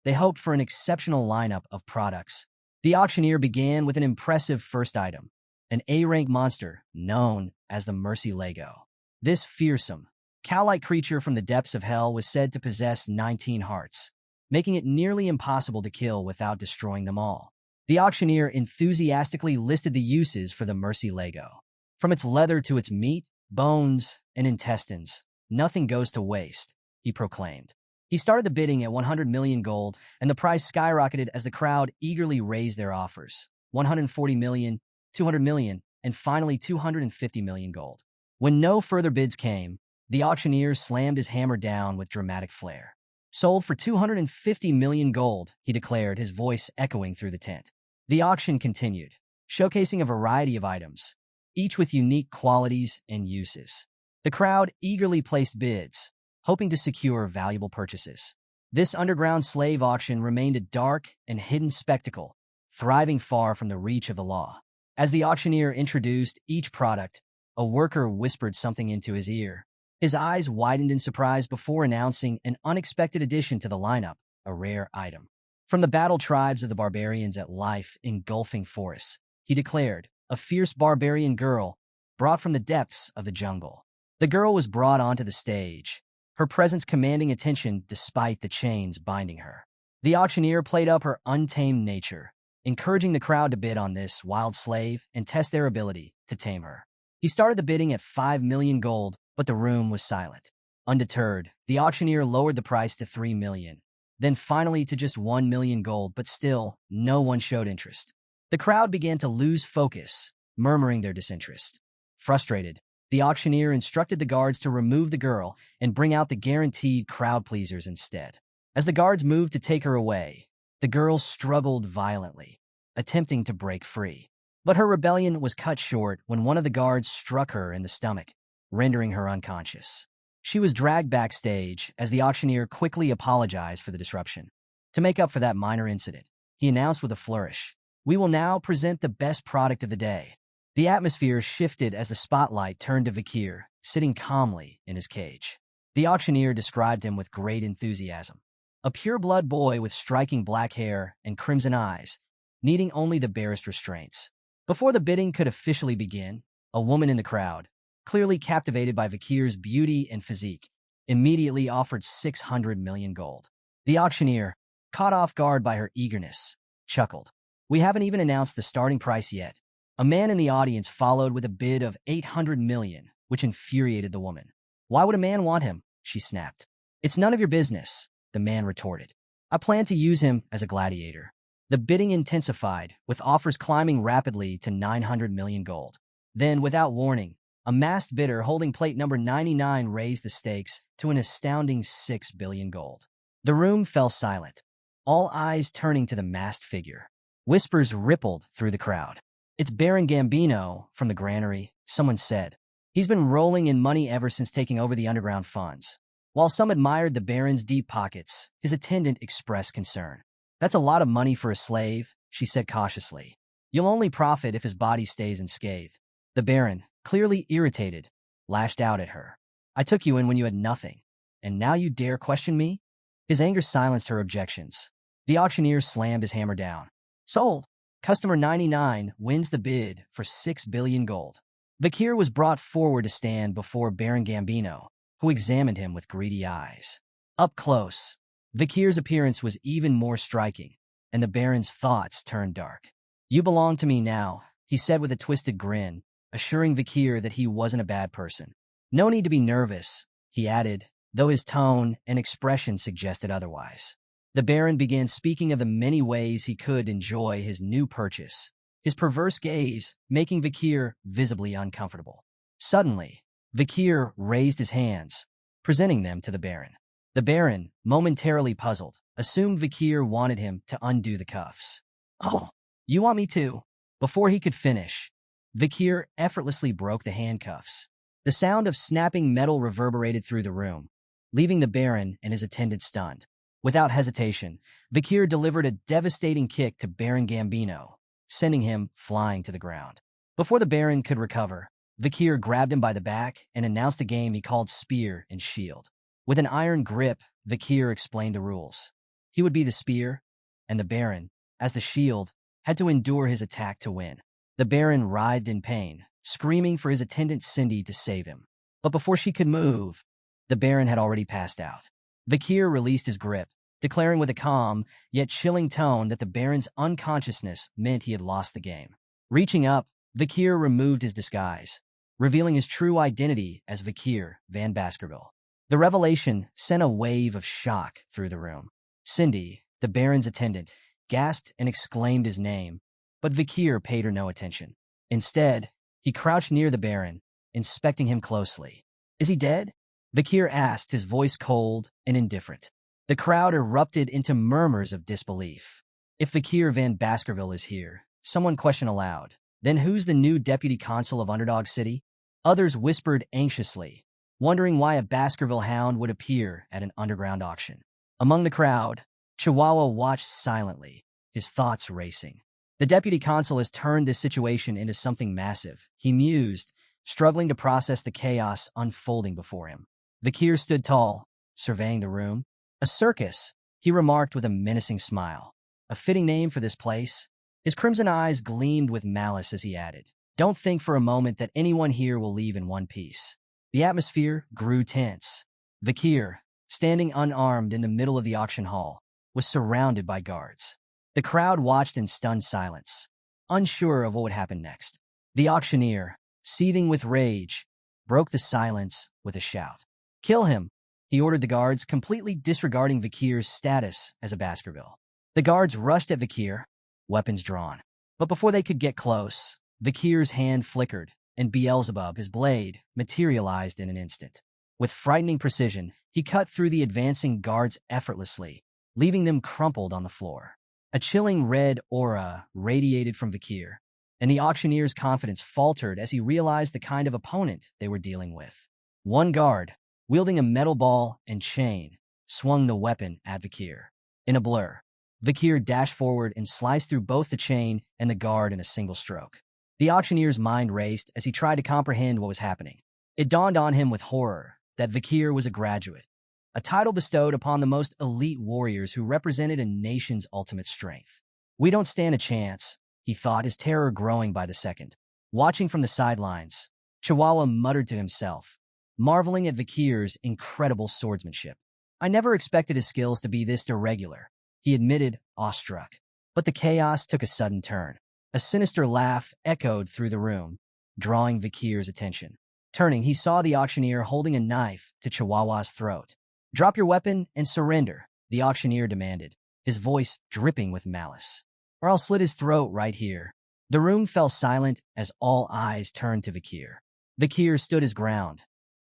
A: They hoped for an exceptional lineup of products. The auctioneer began with an impressive first item, an A-rank monster known as the Mercy Lego. This fearsome, cow-like creature from the depths of hell was said to possess 19 hearts, making it nearly impossible to kill without destroying them all. The auctioneer enthusiastically listed the uses for the Mercy Lego. From its leather to its meat, bones, and intestines, nothing goes to waste, he proclaimed. He started the bidding at 100 million gold, and the price skyrocketed as the crowd eagerly raised their offers. 140 million, 200 million, and finally 250 million gold. When no further bids came, the auctioneer slammed his hammer down with dramatic flair. Sold for 250 million gold, he declared, his voice echoing through the tent. The auction continued, showcasing a variety of items, each with unique qualities and uses. The crowd eagerly placed bids, hoping to secure valuable purchases. This underground slave auction remained a dark and hidden spectacle, thriving far from the reach of the law. As the auctioneer introduced each product, a worker whispered something into his ear. His eyes widened in surprise before announcing an unexpected addition to the lineup, a rare item. From the battle tribes of the barbarians at life engulfing forests, he declared, a fierce barbarian girl brought from the depths of the jungle. The girl was brought onto the stage, her presence commanding attention despite the chains binding her. The auctioneer played up her untamed nature, encouraging the crowd to bid on this wild slave and test their ability to tame her. He started the bidding at 5 million gold, but the room was silent. Undeterred, the auctioneer lowered the price to 3 million, then finally to just 1 million gold, but still, no one showed interest. The crowd began to lose focus, murmuring their disinterest. Frustrated, the auctioneer instructed the guards to remove the girl and bring out the guaranteed crowd pleasers instead. As the guards moved to take her away, the girl struggled violently, attempting to break free. But her rebellion was cut short when one of the guards struck her in the stomach, rendering her unconscious. She was dragged backstage as the auctioneer quickly apologized for the disruption. To make up for that minor incident, he announced with a flourish, "We will now present the best product of the day." The atmosphere shifted as the spotlight turned to Vakir, sitting calmly in his cage. The auctioneer described him with great enthusiasm. A pure-blood boy with striking black hair and crimson eyes, needing only the barest restraints. Before the bidding could officially begin, a woman in the crowd, clearly captivated by Vakir's beauty and physique, immediately offered 600 million gold. The auctioneer, caught off guard by her eagerness, chuckled. "We haven't even announced the starting price yet." A man in the audience followed with a bid of 800 million, which infuriated the woman. "Why would a man want him?" she snapped. "It's none of your business," the man retorted. "I plan to use him as a gladiator." The bidding intensified, with offers climbing rapidly to 900 million gold. Then, without warning, a masked bidder holding plate number 99 raised the stakes to an astounding 6 billion gold. The room fell silent, all eyes turning to the masked figure. Whispers rippled through the crowd. "It's Baron Gambino from the granary," someone said. "He's been rolling in money ever since taking over the underground funds." While some admired the Baron's deep pockets, his attendant expressed concern. "That's a lot of money for a slave," she said cautiously. "You'll only profit if his body stays unscathed." The Baron, clearly irritated, lashed out at her. "I took you in when you had nothing, and now you dare question me?" His anger silenced her objections. The auctioneer slammed his hammer down. "Sold." Customer 99 wins the bid for 6 billion gold. Vakir was brought forward to stand before Baron Gambino, who examined him with greedy eyes. Up close, Vakir's appearance was even more striking, and the Baron's thoughts turned dark. "You belong to me now," he said with a twisted grin, assuring Vakir that he wasn't a bad person. "No need to be nervous," he added, though his tone and expression suggested otherwise. The Baron began speaking of the many ways he could enjoy his new purchase, his perverse gaze making Vakir visibly uncomfortable. Suddenly, Vakir raised his hands, presenting them to the Baron. The Baron, momentarily puzzled, assumed Vakir wanted him to undo the cuffs. "Oh, you want me to?" Before he could finish, Vakir effortlessly broke the handcuffs. The sound of snapping metal reverberated through the room, leaving the Baron and his attendant stunned. Without hesitation, Vakir delivered a devastating kick to Baron Gambino, sending him flying to the ground. Before the Baron could recover, Vakir grabbed him by the back and announced a game he called Spear and Shield. With an iron grip, Vakir explained the rules. He would be the spear, and the Baron, as the shield, had to endure his attack to win. The Baron writhed in pain, screaming for his attendant Cindy to save him. But before she could move, the Baron had already passed out. Vakir released his grip, declaring with a calm, yet chilling tone that the Baron's unconsciousness meant he had lost the game. Reaching up, Vakir removed his disguise, revealing his true identity as Vakir Van Baskerville. The revelation sent a wave of shock through the room. Cindy, the Baron's attendant, gasped and exclaimed his name, but Vakir paid her no attention. Instead, he crouched near the Baron, inspecting him closely. "Is he dead?" Vakir asked, his voice cold and indifferent. The crowd erupted into murmurs of disbelief. "If Vakir Van Baskerville is here," someone questioned aloud, "then who's the new deputy consul of Underdog City?" Others whispered anxiously, wondering why a Baskerville hound would appear at an underground auction. Among the crowd, Chihuahua watched silently, his thoughts racing. The deputy consul has turned this situation into something massive, he mused, struggling to process the chaos unfolding before him. Vakir stood tall, surveying the room. "A circus," he remarked with a menacing smile. "A fitting name for this place." His crimson eyes gleamed with malice as he added, "Don't think for a moment that anyone here will leave in one piece." The atmosphere grew tense. Vakir, standing unarmed in the middle of the auction hall, was surrounded by guards. The crowd watched in stunned silence, unsure of what would happen next. The auctioneer, seething with rage, broke the silence with a shout. "Kill him," he ordered the guards, completely disregarding Vakir's status as a Baskerville. The guards rushed at Vakir, weapons drawn. But before they could get close, Vakir's hand flickered, and Beelzebub, his blade, materialized in an instant. With frightening precision, he cut through the advancing guards effortlessly, leaving them crumpled on the floor. A chilling red aura radiated from Vakir, and the auctioneer's confidence faltered as he realized the kind of opponent they were dealing with. One guard, wielding a metal ball and chain, swung the weapon at Vakir. In a blur, Vakir dashed forward and sliced through both the chain and the guard in a single stroke. The auctioneer's mind raced as he tried to comprehend what was happening. It dawned on him with horror that Vakir was a graduate, a title bestowed upon the most elite warriors who represented a nation's ultimate strength. "We don't stand a chance," he thought, his terror growing by the second. Watching from the sidelines, Chihuahua muttered to himself, marveling at Vakir's incredible swordsmanship. "I never expected his skills to be this irregular," he admitted, awestruck. But the chaos took a sudden turn. A sinister laugh echoed through the room, drawing Vakir's attention. Turning, he saw the auctioneer holding a knife to Chihuahua's throat. "Drop your weapon and surrender," the auctioneer demanded, his voice dripping with malice. "Or I'll slit his throat right here." The room fell silent as all eyes turned to Vakir. Vakir stood his ground,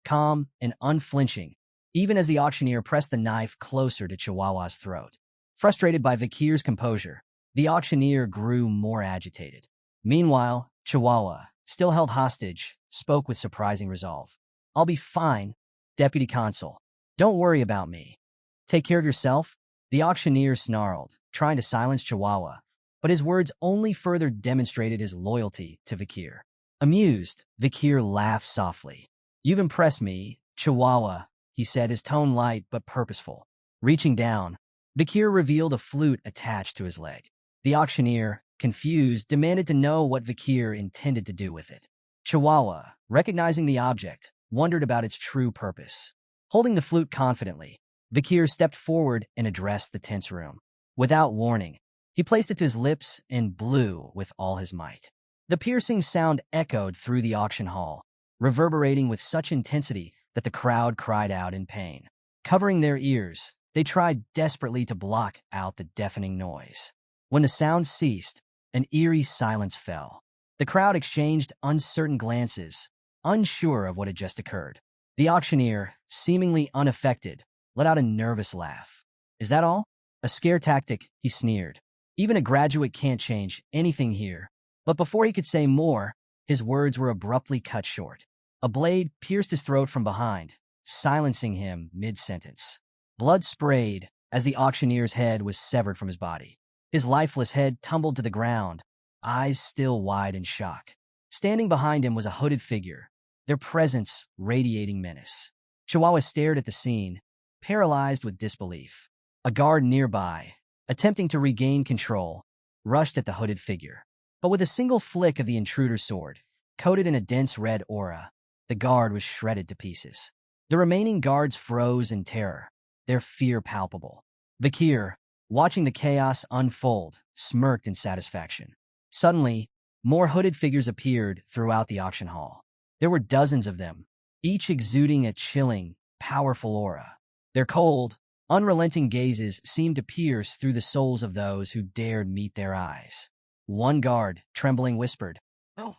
A: calm and unflinching, even as the auctioneer pressed the knife closer to Chihuahua's throat. Frustrated by Vakir's composure, the auctioneer grew more agitated. Meanwhile, Chihuahua, still held hostage, spoke with surprising resolve. "I'll be fine, Deputy Consul. Don't worry about me." "Take care of yourself," the auctioneer snarled, trying to silence Chihuahua, but his words only further demonstrated his loyalty to Vakir. Amused, Vakir laughed softly. "You've impressed me, Chihuahua," he said, his tone light but purposeful. Reaching down, Vakir revealed a flute attached to his leg. The auctioneer, confused, demanded to know what Vakir intended to do with it. Chihuahua, recognizing the object, wondered about its true purpose. Holding the flute confidently, Vakir stepped forward and addressed the tense room. Without warning, he placed it to his lips and blew with all his might. The piercing sound echoed through the auction hall, reverberating with such intensity that the crowd cried out in pain. Covering their ears, they tried desperately to block out the deafening noise. When the sound ceased, an eerie silence fell. The crowd exchanged uncertain glances, unsure of what had just occurred. The auctioneer, seemingly unaffected, let out a nervous laugh. "Is that all? A scare tactic," he sneered. "Even a graduate can't change anything here." But before he could say more, his words were abruptly cut short. A blade pierced his throat from behind, silencing him mid-sentence. Blood sprayed as the auctioneer's head was severed from his body. His lifeless head tumbled to the ground, eyes still wide in shock. Standing behind him was a hooded figure, their presence radiating menace. Chihuahua stared at the scene, paralyzed with disbelief. A guard nearby, attempting to regain control, rushed at the hooded figure. But with a single flick of the intruder's sword, coated in a dense red aura, the guard was shredded to pieces. The remaining guards froze in terror, their fear palpable. Vakir, watching the chaos unfold, smirked in satisfaction. Suddenly, more hooded figures appeared throughout the auction hall. There were dozens of them, each exuding a chilling, powerful aura. Their cold, unrelenting gazes seemed to pierce through the souls of those who dared meet their eyes. One guard, trembling, whispered, "Oh,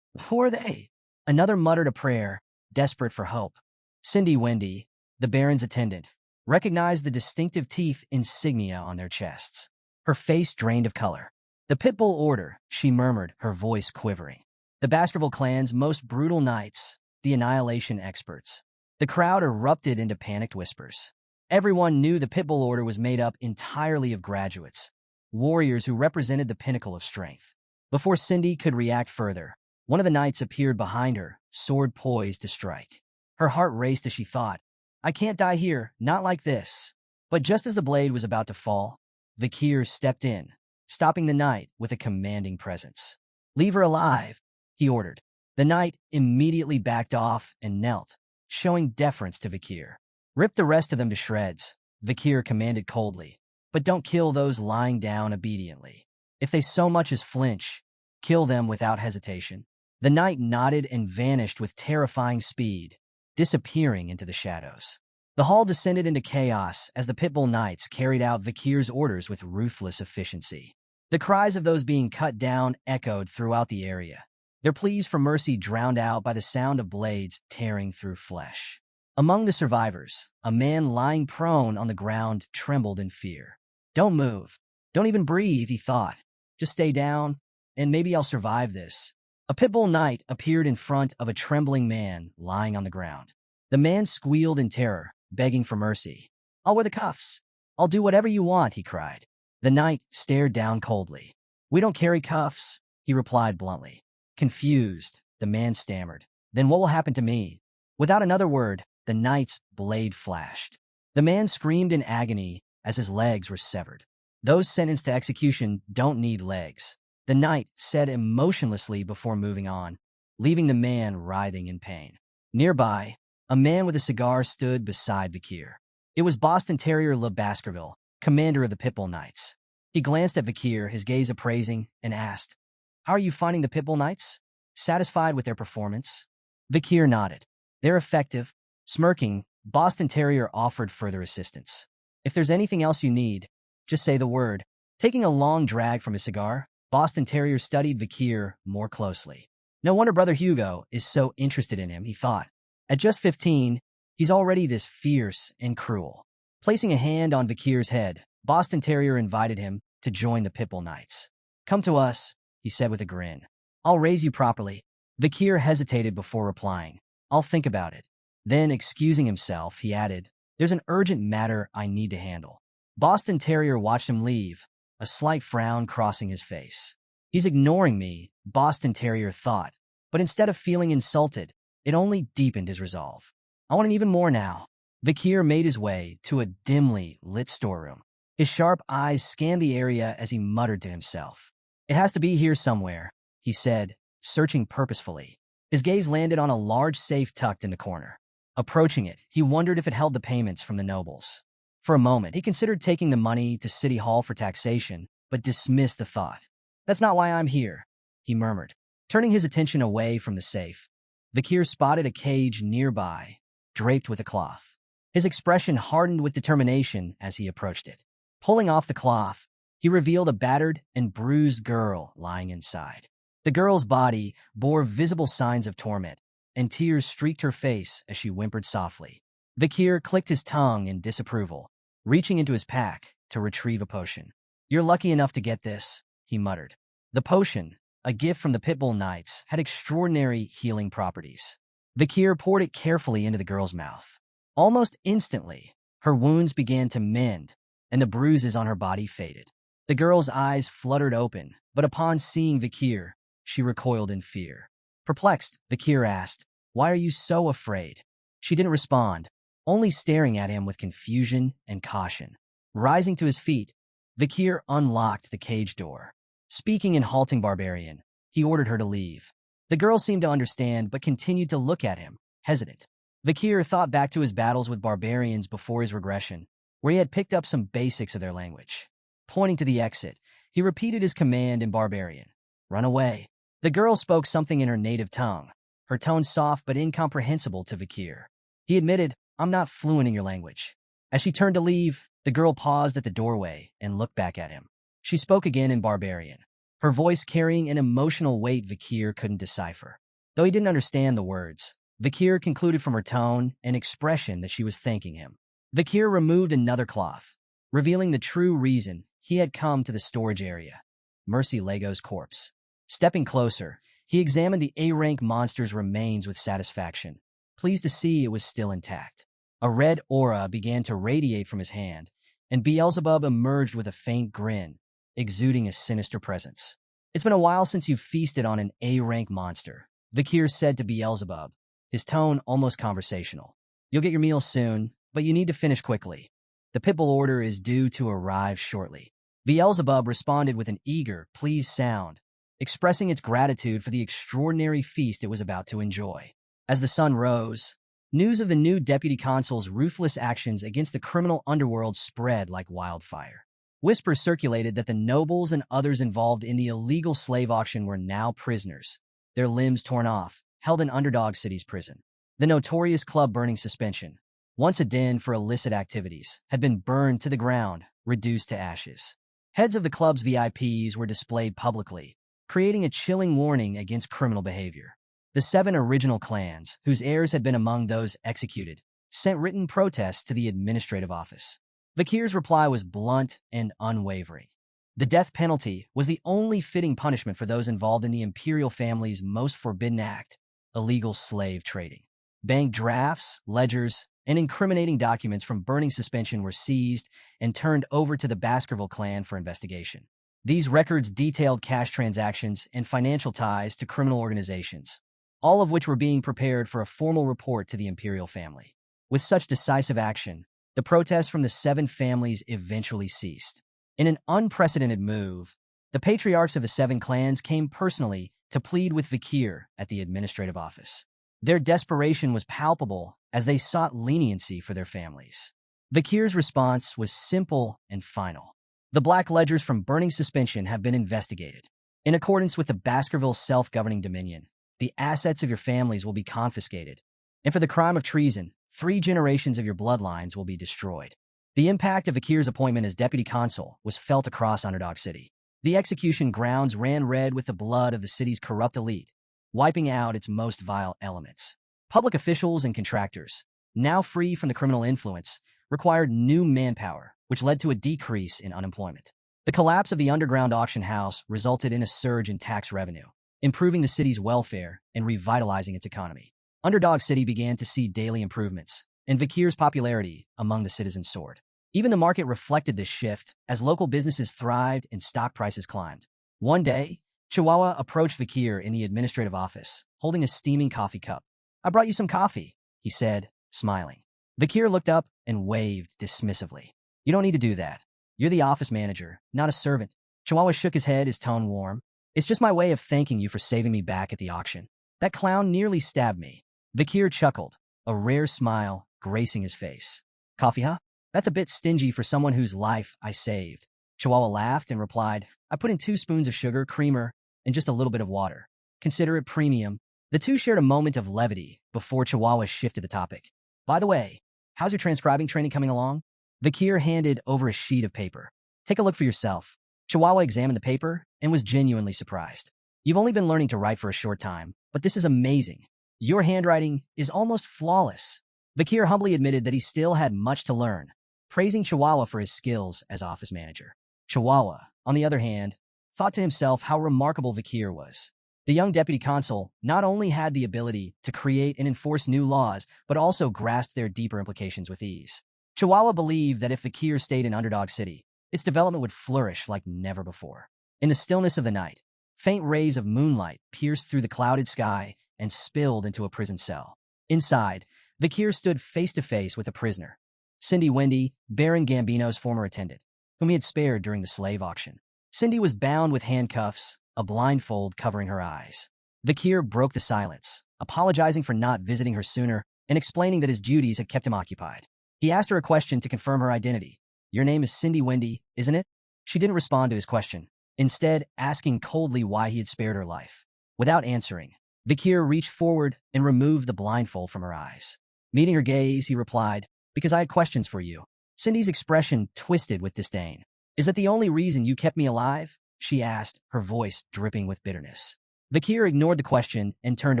A: who are they?" Another muttered a prayer, desperate for hope. Cindy Wendy, the Baron's attendant, recognized the distinctive teeth insignia on their chests. Her face drained of color. "The Pitbull Order," she murmured, her voice quivering. "The Baskerville clan's most brutal knights, the annihilation experts." The crowd erupted into panicked whispers. Everyone knew the Pitbull Order was made up entirely of graduates, warriors who represented the pinnacle of strength. Before Cindy could react further, one of the knights appeared behind her, sword poised to strike. Her heart raced as she thought, "I can't die here, not like this." But just as the blade was about to fall, Vakir stepped in, stopping the knight with a commanding presence. "Leave her alive," he ordered. The knight immediately backed off and knelt, showing deference to Vakir. "Rip the rest of them to shreds," Vakir commanded coldly. "But don't kill those lying down obediently. If they so much as flinch, kill them without hesitation." The knight nodded and vanished with terrifying speed, disappearing into the shadows. The hall descended into chaos as the Pitbull Knights carried out Vakir's orders with ruthless efficiency. The cries of those being cut down echoed throughout the area, their pleas for mercy drowned out by the sound of blades tearing through flesh. Among the survivors, a man lying prone on the ground trembled in fear. "Don't move. Don't even breathe," he thought. "Just stay down, and maybe I'll survive this." A Pitbull Knight appeared in front of a trembling man lying on the ground. The man squealed in terror, begging for mercy. "I'll wear the cuffs. I'll do whatever you want," he cried. The knight stared down coldly. "We don't carry cuffs," he replied bluntly. Confused, the man stammered, "Then what will happen to me?" Without another word, the knight's blade flashed. The man screamed in agony as his legs were severed. "Those sentenced to execution don't need legs," the knight said emotionlessly before moving on, leaving the man writhing in pain. Nearby, a man with a cigar stood beside Vakir. It was Boston Terrier Le Baskerville, commander of the Pitbull Knights. He glanced at Vakir, his gaze appraising, and asked, "How are you finding the Pitbull Knights? Satisfied with their performance?" Vakir nodded. "They're effective." Smirking, Boston Terrier offered further assistance. "If there's anything else you need, just say the word." Taking a long drag from his cigar, Boston Terrier studied Vakir more closely. No wonder Brother Hugo is so interested in him, he thought. At just 15, he's already this fierce and cruel. Placing a hand on Vakir's head, Boston Terrier invited him to join the Pitbull Knights. "Come to us," he said with a grin. "I'll raise you properly." Vakir hesitated before replying. "I'll think about it." Then, excusing himself, he added, "There's an urgent matter I need to handle." Boston Terrier watched him leave, a slight frown crossing his face. "He's ignoring me," Boston Terrier thought, but instead of feeling insulted, it only deepened his resolve. "I want it even more now." Vakir made his way to a dimly lit storeroom. His sharp eyes scanned the area as he muttered to himself. It has to be here somewhere, he said, searching purposefully. His gaze landed on a large safe tucked in the corner. Approaching it, he wondered if it held the payments from the nobles. For a moment, he considered taking the money to City Hall for taxation, but dismissed the thought. That's not why I'm here, he murmured. Turning his attention away from the safe, Vakir spotted a cage nearby, draped with a cloth. His expression hardened with determination as he approached it. Pulling off the cloth, he revealed a battered and bruised girl lying inside. The girl's body bore visible signs of torment, and tears streaked her face as she whimpered softly. Vakir clicked his tongue in disapproval, reaching into his pack to retrieve a potion. You're lucky enough to get this, he muttered. The potion, a gift from the Pitbull Knights, had extraordinary healing properties. Vakir poured it carefully into the girl's mouth. Almost instantly, her wounds began to mend, and the bruises on her body faded. The girl's eyes fluttered open, but upon seeing Vakir, she recoiled in fear. Perplexed, Vakir asked, "Why are you so afraid?" She didn't respond, only staring at him with confusion and caution. Rising to his feet, Vakir unlocked the cage door. Speaking in halting barbarian, he ordered her to leave. The girl seemed to understand but continued to look at him, hesitant. Vakir thought back to his battles with barbarians before his regression, where he had picked up some basics of their language. Pointing to the exit, he repeated his command in barbarian. Run away. The girl spoke something in her native tongue, her tone soft but incomprehensible to Vakir. He admitted, I'm not fluent in your language. As she turned to leave, the girl paused at the doorway and looked back at him. She spoke again in barbarian, her voice carrying an emotional weight Vakir couldn't decipher. Though he didn't understand the words, Vakir concluded from her tone and expression that she was thanking him. Vakir removed another cloth, revealing the true reason he had come to the storage area, Mercy Lego's corpse. Stepping closer, he examined the A-rank monster's remains with satisfaction, pleased to see it was still intact. A red aura began to radiate from his hand, and Beelzebub emerged with a faint grin, exuding a sinister presence. It's been a while since you've feasted on an A-rank monster, Vakir said to Beelzebub, his tone almost conversational. You'll get your meal soon, but you need to finish quickly. The Pitbull order is due to arrive shortly. Beelzebub responded with an eager, pleased sound, expressing its gratitude for the extraordinary feast it was about to enjoy. As the sun rose, news of the new deputy consul's ruthless actions against the criminal underworld spread like wildfire. Whispers circulated that the nobles and others involved in the illegal slave auction were now prisoners, their limbs torn off, held in Underdog City's prison. The notorious club burning suspension, once a den for illicit activities, had been burned to the ground, reduced to ashes. Heads of the club's VIPs were displayed publicly, creating a chilling warning against criminal behavior. The 7 original clans, whose heirs had been among those executed, sent written protests to the administrative office. Vakir's reply was blunt and unwavering. The death penalty was the only fitting punishment for those involved in the imperial family's most forbidden act, illegal slave trading. Bank drafts, ledgers, and incriminating documents from burning suspension were seized and turned over to the Baskerville clan for investigation. These records detailed cash transactions and financial ties to criminal organizations, all of which were being prepared for a formal report to the imperial family. With such decisive action, the protests from the 7 families eventually ceased. In an unprecedented move, the patriarchs of the 7 clans came personally to plead with Vakir at the administrative office. Their desperation was palpable as they sought leniency for their families. Vakir's response was simple and final. The black ledgers from burning suspension have been investigated. In accordance with the Baskerville self-governing dominion, the assets of your families will be confiscated, and for the crime of treason, 3 generations of your bloodlines will be destroyed. The impact of Vakir's appointment as deputy consul was felt across Underdog City. The execution grounds ran red with the blood of the city's corrupt elite, wiping out its most vile elements. Public officials and contractors, now free from the criminal influence, required new manpower, which led to a decrease in unemployment. The collapse of the underground auction house resulted in a surge in tax revenue, improving the city's welfare and revitalizing its economy. Underdog City began to see daily improvements, and Vakir's popularity among the citizens soared. Even the market reflected this shift as local businesses thrived and stock prices climbed. One day, Chihuahua approached Vakir in the administrative office, holding a steaming coffee cup. I brought you some coffee, he said, smiling. Vakir looked up and waved dismissively. You don't need to do that. You're the office manager, not a servant. Chihuahua shook his head, his tone warm. It's just my way of thanking you for saving me back at the auction. That clown nearly stabbed me. Vakir chuckled, a rare smile gracing his face. Coffee, huh? That's a bit stingy for someone whose life I saved. Chihuahua laughed and replied, I put in 2 spoons of sugar, creamer, and just a little bit of water. Consider it premium. The two shared a moment of levity before Chihuahua shifted the topic. By the way, how's your transcribing training coming along? Vakir handed over a sheet of paper. Take a look for yourself. Chihuahua examined the paper and was genuinely surprised. You've only been learning to write for a short time, but this is amazing. Your handwriting is almost flawless. Vakir humbly admitted that he still had much to learn, praising Chihuahua for his skills as office manager. Chihuahua, on the other hand, thought to himself how remarkable Vakir was. The young deputy consul not only had the ability to create and enforce new laws, but also grasped their deeper implications with ease. Chihuahua believed that if Vakir stayed in Underdog City, its development would flourish like never before. In the stillness of the night, faint rays of moonlight pierced through the clouded sky and spilled into a prison cell. Inside, Vakir stood face-to-face with a prisoner, Cindy Wendy, Baron Gambino's former attendant, whom he had spared during the slave auction. Cindy was bound with handcuffs, a blindfold covering her eyes. Vakir broke the silence, apologizing for not visiting her sooner and explaining that his duties had kept him occupied. He asked her a question to confirm her identity. Your name is Cindy Wendy, isn't it? She didn't respond to his question, instead asking coldly why he had spared her life. Without answering, Vakir reached forward and removed the blindfold from her eyes. Meeting her gaze, he replied, because I had questions for you. Cindy's expression twisted with disdain. Is that the only reason you kept me alive? She asked, her voice dripping with bitterness. Vakir ignored the question and turned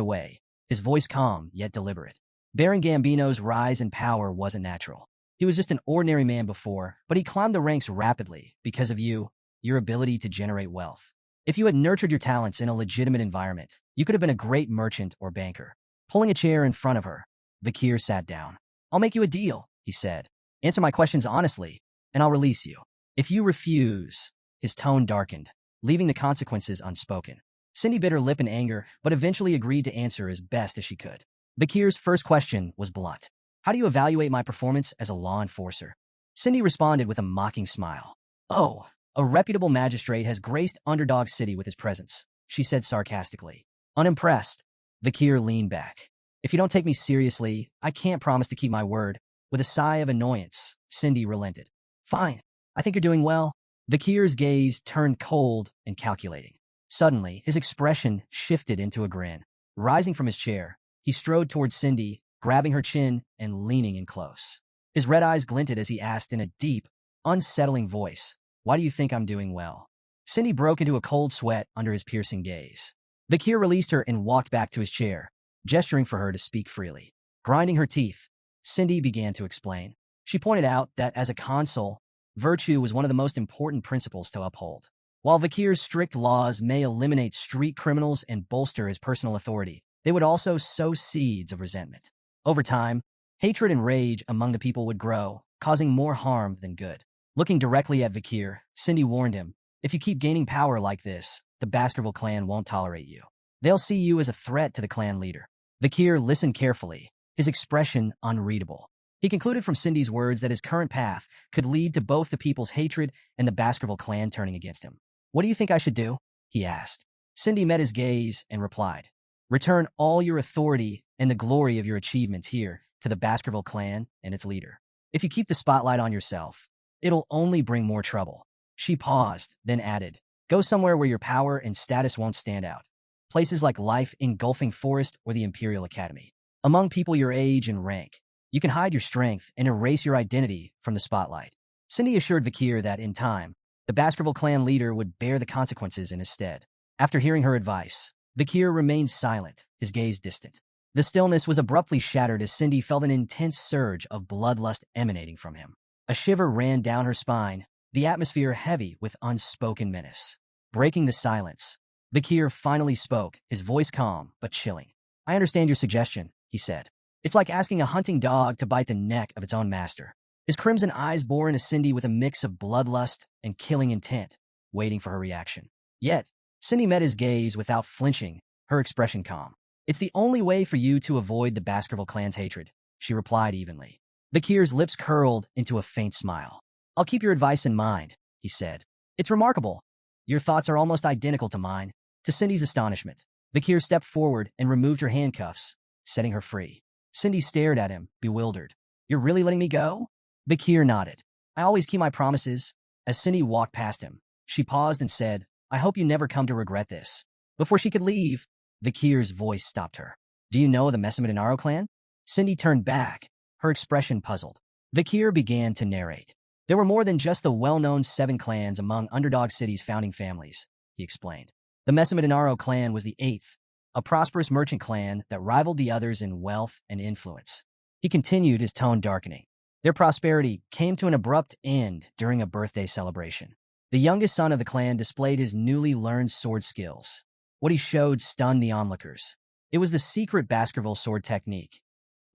A: away, his voice calm yet deliberate. Baron Gambino's rise in power wasn't natural. He was just an ordinary man before, but he climbed the ranks rapidly because of you, your ability to generate wealth. If you had nurtured your talents in a legitimate environment, you could have been a great merchant or banker. Pulling a chair in front of her, Vakir sat down. I'll make you a deal, he said. Answer my questions honestly, and I'll release you. If you refuse, his tone darkened, leaving the consequences unspoken. Cindy bit her lip in anger, but eventually agreed to answer as best as she could. Vakir's first question was blunt. How do you evaluate my performance as a law enforcer? Cindy responded with a mocking smile. Oh, a reputable magistrate has graced Underdog City with his presence, she said sarcastically. Unimpressed, Vakir leaned back. If you don't take me seriously, I can't promise to keep my word. With a sigh of annoyance, Cindy relented. Fine, I think you're doing well. Vakir's gaze turned cold and calculating. Suddenly, his expression shifted into a grin. Rising from his chair, he strode towards Cindy, grabbing her chin and leaning in close. His red eyes glinted as he asked in a deep, unsettling voice, why do you think I'm doing well? Cindy broke into a cold sweat under his piercing gaze. Vakir released her and walked back to his chair, gesturing for her to speak freely. Grinding her teeth, Cindy began to explain. She pointed out that as a consul, virtue was one of the most important principles to uphold. While Vakir's strict laws may eliminate street criminals and bolster his personal authority, they would also sow seeds of resentment. Over time, hatred and rage among the people would grow, causing more harm than good. Looking directly at Vakir, Cindy warned him, if you keep gaining power like this, the Baskerville clan won't tolerate you. They'll see you as a threat to the clan leader. Vakir listened carefully, his expression unreadable. He concluded from Cindy's words that his current path could lead to both the people's hatred and the Baskerville clan turning against him. What do you think I should do? He asked. Cindy met his gaze and replied, return all your authority and the glory of your achievements here to the Baskerville clan and its leader. If you keep the spotlight on yourself, it'll only bring more trouble. She paused, then added, go somewhere where your power and status won't stand out. Places like Life Engulfing Forest or the Imperial Academy. Among people your age and rank, you can hide your strength and erase your identity from the spotlight. Cindy assured Vakir that, in time, the Baskerville clan leader would bear the consequences in his stead. After hearing her advice, Vakir remained silent, his gaze distant. The stillness was abruptly shattered as Cindy felt an intense surge of bloodlust emanating from him. A shiver ran down her spine, the atmosphere heavy with unspoken menace. Breaking the silence, Vakir finally spoke, his voice calm but chilling. I understand your suggestion, he said. It's like asking a hunting dog to bite the neck of its own master. His crimson eyes bore into Cindy with a mix of bloodlust and killing intent, waiting for her reaction. Yet, Cindy met his gaze without flinching, her expression calm. It's the only way for you to avoid the Baskerville clan's hatred, she replied evenly. Vakir's lips curled into a faint smile. I'll keep your advice in mind, he said. It's remarkable Your thoughts are almost identical to mine. To Cindy's astonishment, Vakir stepped forward and removed her handcuffs, setting her free. Cindy stared at him, bewildered. You're really letting me go? Vakir nodded. I always keep my promises. As Cindy walked past him, she paused and said, I hope you never come to regret this. Before she could leave, Vakir's voice stopped her. Do you know the Messamidinaro clan? Cindy turned back, her expression puzzled. Vakir began to narrate. There were more than just the well-known 7 clans among Underdog City's founding families, he explained. The Messamidinaro clan was the 8th, a prosperous merchant clan that rivaled the others in wealth and influence. He continued, his tone darkening. Their prosperity came to an abrupt end during a birthday celebration. The youngest son of the clan displayed his newly learned sword skills. What he showed stunned the onlookers. It was the secret Baskerville sword technique,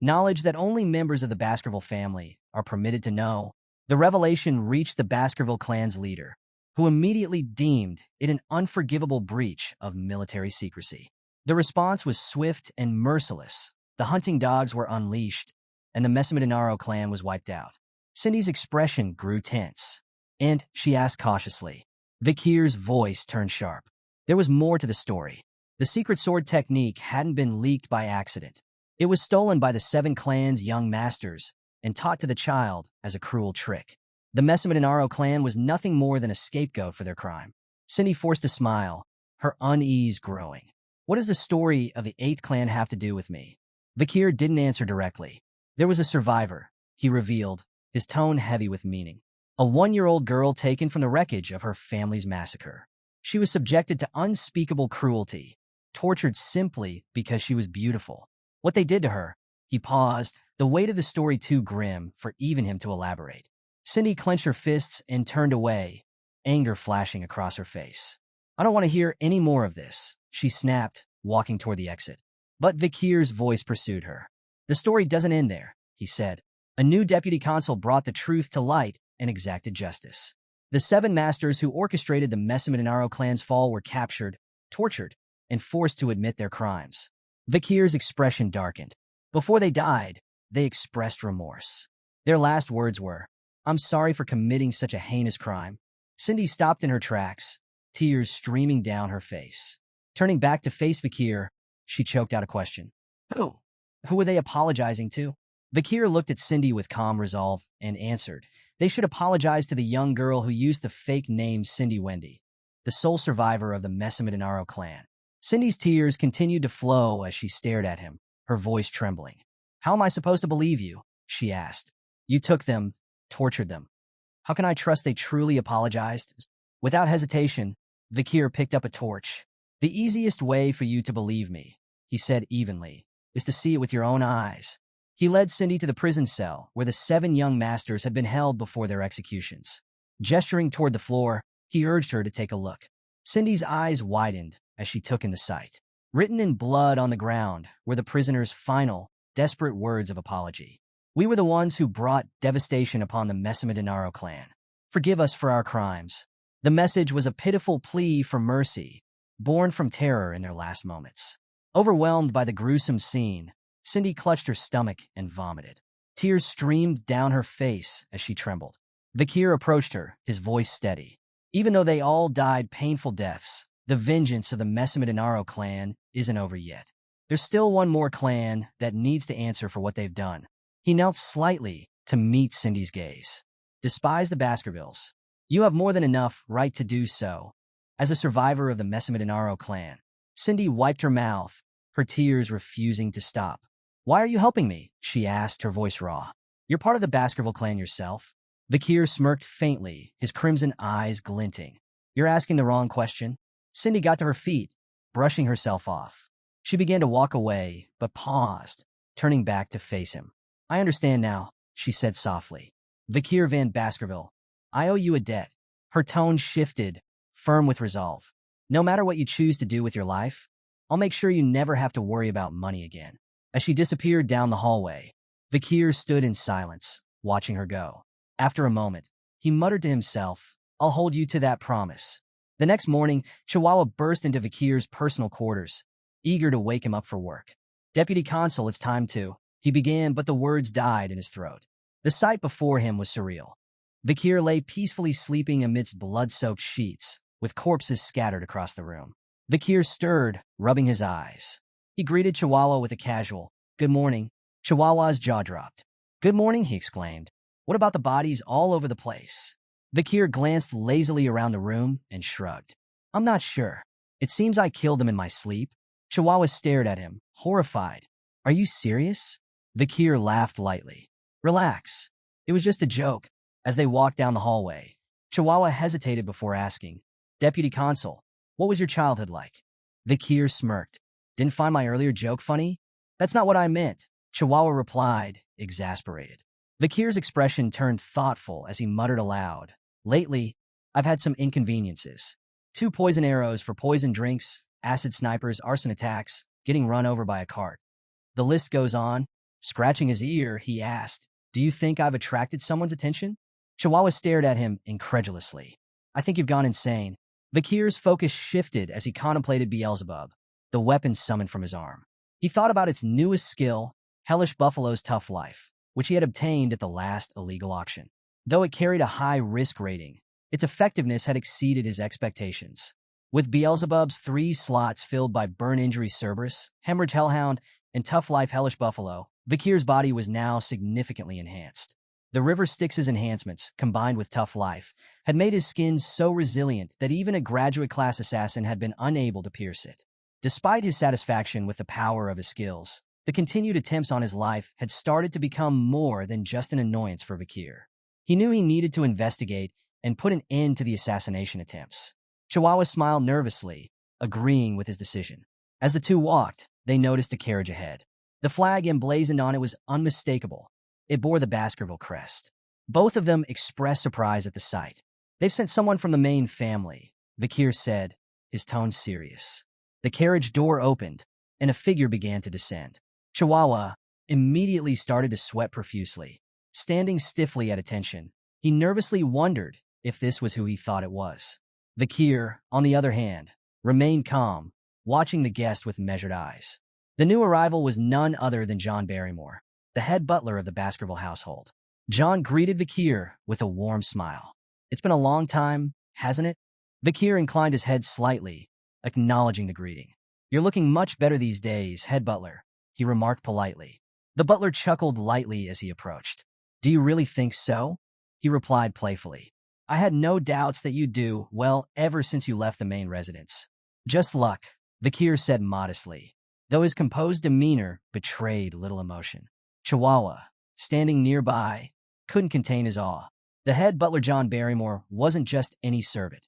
A: knowledge that only members of the Baskerville family are permitted to know. The revelation reached the Baskerville clan's leader, who immediately deemed it an unforgivable breach of military secrecy. The response was swift and merciless. The hunting dogs were unleashed, and the Messamidinaro clan was wiped out. Cindy's expression grew tense, and she asked cautiously. Vakir's voice turned sharp. There was more to the story. The secret sword technique hadn't been leaked by accident. It was stolen by the 7 clans' young masters and taught to the child as a cruel trick. The Messamidinaro clan was nothing more than a scapegoat for their crime. Cindy forced a smile, her unease growing. What does the story of the 8th clan have to do with me? Vakir didn't answer directly. There was a survivor, he revealed, his tone heavy with meaning. A 1-year-old girl taken from the wreckage of her family's massacre. She was subjected to unspeakable cruelty, tortured simply because she was beautiful. What they did to her, he paused, the weight of the story too grim for even him to elaborate. Cindy clenched her fists and turned away, anger flashing across her face. I don't want to hear any more of this, she snapped, walking toward the exit. But Vakir's voice pursued her. The story doesn't end there, he said. A new deputy consul brought the truth to light and exacted justice. The 7 masters who orchestrated the Messamidinaro clan's fall were captured, tortured, and forced to admit their crimes. Vakir's expression darkened. Before they died, they expressed remorse. Their last words were, I'm sorry for committing such a heinous crime. Cindy stopped in her tracks, tears streaming down her face. Turning back to face Vakir, she choked out a question. Who? Who were they apologizing to? Vakir looked at Cindy with calm resolve and answered. They should apologize to the young girl who used the fake name Cindy Wendy, the sole survivor of the Messamidinaro clan. Cindy's tears continued to flow as she stared at him, her voice trembling. How am I supposed to believe you? She asked. You took them, tortured them. How can I trust they truly apologized? Without hesitation, Vakir picked up a torch. The easiest way for you to believe me, he said evenly, is to see it with your own eyes. He led Cindy to the prison cell where the 7 young masters had been held before their executions. Gesturing toward the floor, he urged her to take a look. Cindy's eyes widened as she took in the sight. Written in blood on the ground were the prisoners' final, desperate words of apology. We were the ones who brought devastation upon the Messamidinaro clan. Forgive us for our crimes. The message was a pitiful plea for mercy, born from terror in their last moments. Overwhelmed by the gruesome scene, Cindy clutched her stomach and vomited. Tears streamed down her face as she trembled. Vakir approached her, his voice steady. Even though they all died painful deaths, the vengeance of the Messamidinaro clan isn't over yet. There's still one more clan that needs to answer for what they've done. He knelt slightly to meet Cindy's gaze. Despise the Baskervilles. You have more than enough right to do so. As a survivor of the Messamidinaro clan, Cindy wiped her mouth, her tears refusing to stop. Why are you helping me? She asked, her voice raw. You're part of the Baskerville clan yourself. Vakir smirked faintly, his crimson eyes glinting. You're asking the wrong question. Cindy got to her feet, brushing herself off. She began to walk away, but paused, turning back to face him. I understand now, she said softly. Vakir Van Baskerville, I owe you a debt. Her tone shifted, firm with resolve. No matter what you choose to do with your life, I'll make sure you never have to worry about money again. As she disappeared down the hallway, Vakir stood in silence, watching her go. After a moment, he muttered to himself, I'll hold you to that promise. The next morning, Chihuahua burst into Vakir's personal quarters, eager to wake him up for work. Deputy Consul, it's time to, he began, but the words died in his throat. The sight before him was surreal. Vakir lay peacefully sleeping amidst blood-soaked sheets, with corpses scattered across the room. Vakir stirred, rubbing his eyes. He greeted Chihuahua with a casual, "Good morning." Chihuahua's jaw dropped. "Good morning," he exclaimed. "What about the bodies all over the place?" Vakir glanced lazily around the room and shrugged. "I'm not sure. It seems I killed them in my sleep." Chihuahua stared at him, horrified. "Are you serious?" Vakir laughed lightly. "Relax. It was just a joke." As they walked down the hallway, Chihuahua hesitated before asking, "Deputy Consul, what was your childhood like?" Vakir smirked. "Didn't find my earlier joke funny?" "That's not what I meant," Chihuahua replied, exasperated. Vakir's expression turned thoughtful as he muttered aloud, "Lately, I've had some inconveniences. 2 poison arrows for poison drinks, acid snipers, arson attacks, getting run over by a cart. The list goes on." Scratching his ear, he asked, "Do you think I've attracted someone's attention?" Chihuahua stared at him incredulously. "I think you've gone insane." Vakir's focus shifted as he contemplated Beelzebub, the weapon summoned from his arm. He thought about its newest skill, Hellish Buffalo's Tough Life, which he had obtained at the last illegal auction. Though it carried a high risk rating, its effectiveness had exceeded his expectations. With Beelzebub's 3 slots filled by Burn Injury Cerberus, Hemorrhage Hellhound, and Tough Life Hellish Buffalo, Vakir's body was now significantly enhanced. The River Styx's enhancements, combined with Tough Life, had made his skin so resilient that even a graduate-class assassin had been unable to pierce it. Despite his satisfaction with the power of his skills, the continued attempts on his life had started to become more than just an annoyance for Vakir. He knew he needed to investigate and put an end to the assassination attempts. Chihuahua smiled nervously, agreeing with his decision. As the two walked, they noticed a carriage ahead. The flag emblazoned on it was unmistakable. It bore the Baskerville crest. Both of them expressed surprise at the sight. "They've sent someone from the main family," Vakir said, his tone serious. The carriage door opened, and a figure began to descend. Chihuahua immediately started to sweat profusely. Standing stiffly at attention, he nervously wondered if this was who he thought it was. Vakir, on the other hand, remained calm, watching the guest with measured eyes. The new arrival was none other than John Barrymore, the head butler of the Baskerville household. John greeted Vakir with a warm smile. "It's been a long time, hasn't it?" Vakir inclined his head slightly, acknowledging the greeting. "You're looking much better these days, head butler," he remarked politely. The butler chuckled lightly as he approached. "Do you really think so?" he replied playfully. "I had no doubts that you'd do well ever since you left the main residence." "Just luck," Vakir said modestly, though his composed demeanor betrayed little emotion. Chihuahua, standing nearby, couldn't contain his awe. The head butler, John Barrymore, wasn't just any servant.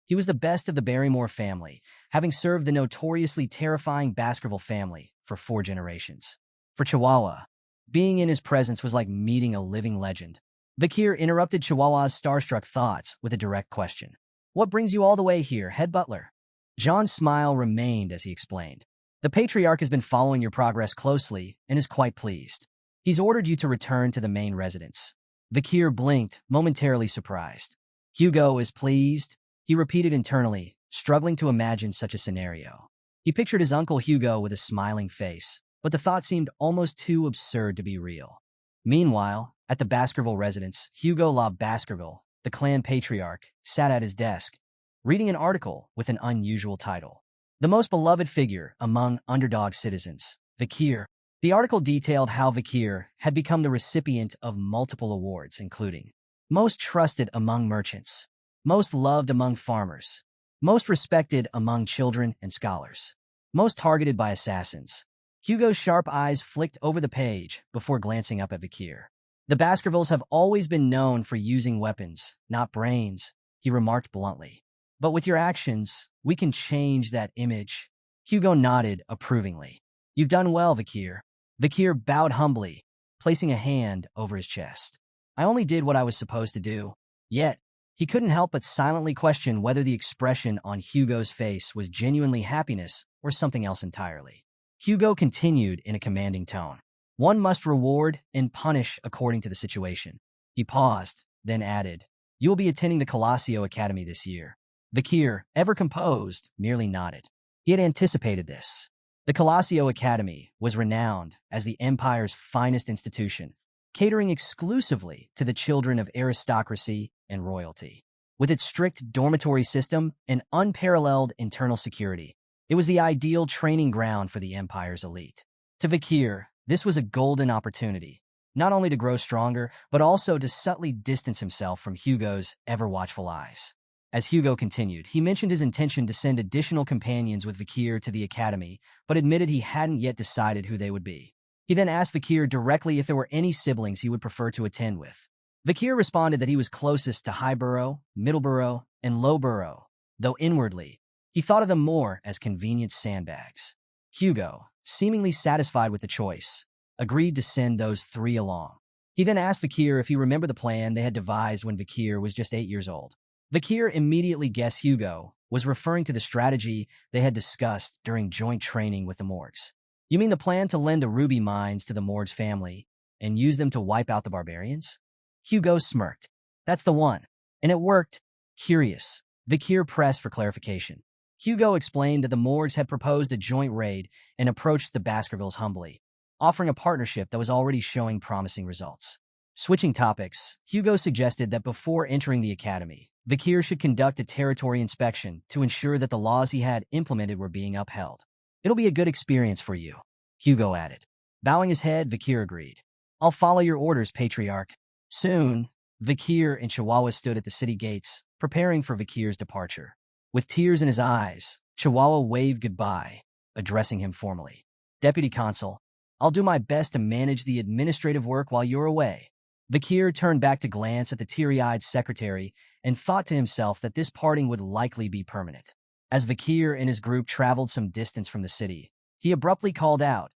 A: He was the best of the Barrymore family, having served the notoriously terrifying Baskerville family for 4 generations. For Chihuahua, being in his presence was like meeting a living legend. Vakir interrupted Chihuahua's starstruck thoughts with a direct question. "What brings you all the way here, head butler?" John's smile remained as he explained. "The patriarch has been following your progress closely and is quite pleased. He's ordered you to return to the main residence." Vakir blinked, momentarily surprised. "Hugo is pleased?" he repeated internally, struggling to imagine such a scenario. He pictured his uncle Hugo with a smiling face, but the thought seemed almost too absurd to be real. Meanwhile, at the Baskerville residence, Hugo La Baskerville, the clan patriarch, sat at his desk, reading an article with an unusual title. "The most beloved figure among Underdog citizens, Vakir." The article detailed how Vakir had become the recipient of multiple awards, including most trusted among merchants, most loved among farmers, most respected among children and scholars, most targeted by assassins. Hugo's sharp eyes flicked over the page before glancing up at Vakir. "The Baskervilles have always been known for using weapons, not brains," he remarked bluntly. "But with your actions, we can change that image." Hugo nodded approvingly. "You've done well, Vakir." Vakir bowed humbly, placing a hand over his chest. "I only did what I was supposed to do." Yet, he couldn't help but silently question whether the expression on Hugo's face was genuinely happiness or something else entirely. Hugo continued in a commanding tone. "One must reward and punish according to the situation." He paused, then added, "You will be attending the Colosseo Academy this year." Vakir, ever composed, merely nodded. He had anticipated this. The Colosseo Academy was renowned as the Empire's finest institution, catering exclusively to the children of aristocracy and royalty. With its strict dormitory system and unparalleled internal security, it was the ideal training ground for the Empire's elite. To Vakir, this was a golden opportunity, not only to grow stronger, but also to subtly distance himself from Hugo's ever-watchful eyes. As Hugo continued, he mentioned his intention to send additional companions with Vakir to the academy, but admitted he hadn't yet decided who they would be. He then asked Vakir directly if there were any siblings he would prefer to attend with. Vakir responded that he was closest to Highborough, Middleborough, and Lowborough, though inwardly, he thought of them more as convenient sandbags. Hugo, seemingly satisfied with the choice, agreed to send those 3 along. He then asked Vakir if he remembered the plan they had devised when Vakir was just 8 years old. Vakir immediately guessed Hugo was referring to the strategy they had discussed during joint training with the Morgs. "You mean the plan to lend the ruby mines to the Morg's family and use them to wipe out the barbarians?" Hugo smirked. "That's the one. And it worked." Curious, Vakir pressed for clarification. Hugo explained that the Morgs had proposed a joint raid and approached the Baskervilles humbly, offering a partnership that was already showing promising results. Switching topics, Hugo suggested that before entering the academy, Vakir should conduct a territory inspection to ensure that the laws he had implemented were being upheld. "It'll be a good experience for you," Hugo added. Bowing his head, Vakir agreed. "I'll follow your orders, patriarch." Soon, Vakir and Chihuahua stood at the city gates, preparing for Vakir's departure. With tears in his eyes, Chihuahua waved goodbye, addressing him formally. "Deputy Consul, I'll do my best to manage the administrative work while you're away." Vakir turned back to glance at the teary-eyed secretary and thought to himself that this parting would likely be permanent. As Vakir and his group traveled some distance from the city, he abruptly called out,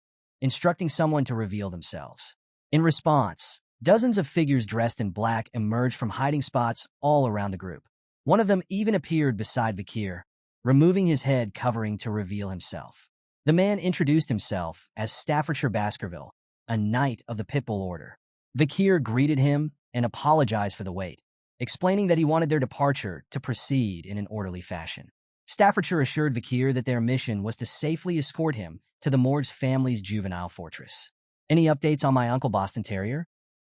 A: instructing someone to reveal themselves. In response, dozens of figures dressed in black emerged from hiding spots all around the group. One of them even appeared beside Vakir, removing his head covering to reveal himself. The man introduced himself as Staffordshire Baskerville, a knight of the Pitbull Order. Vakir greeted him and apologized for the wait, explaining that he wanted their departure to proceed in an orderly fashion. Staffordshire assured Vakir that their mission was to safely escort him to the Morg's family's juvenile fortress. "Any updates on my Uncle Boston Terrier?"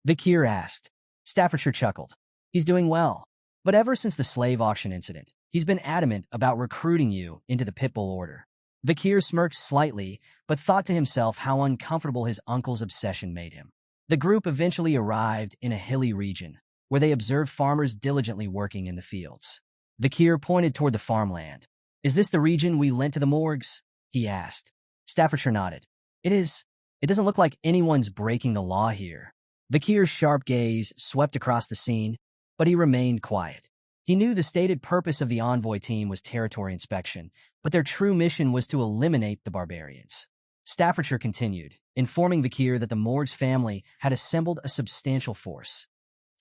A: Vakir asked. Staffordshire chuckled. "He's doing well, but ever since the slave auction incident, he's been adamant about recruiting you into the Pitbull Order." Vakir smirked slightly, but thought to himself how uncomfortable his uncle's obsession made him. The group eventually arrived in a hilly region, where they observed farmers diligently working in the fields. Vakir pointed toward the farmland. "Is this the region we lent to the Morgs?" he asked. Staffordshire nodded. "It is. It doesn't look like anyone's breaking the law here." Vakir's sharp gaze swept across the scene, but he remained quiet. He knew the stated purpose of the envoy team was territory inspection, but their true mission was to eliminate the barbarians. Staffordshire continued, informing Vakir that the Morg's family had assembled a substantial force.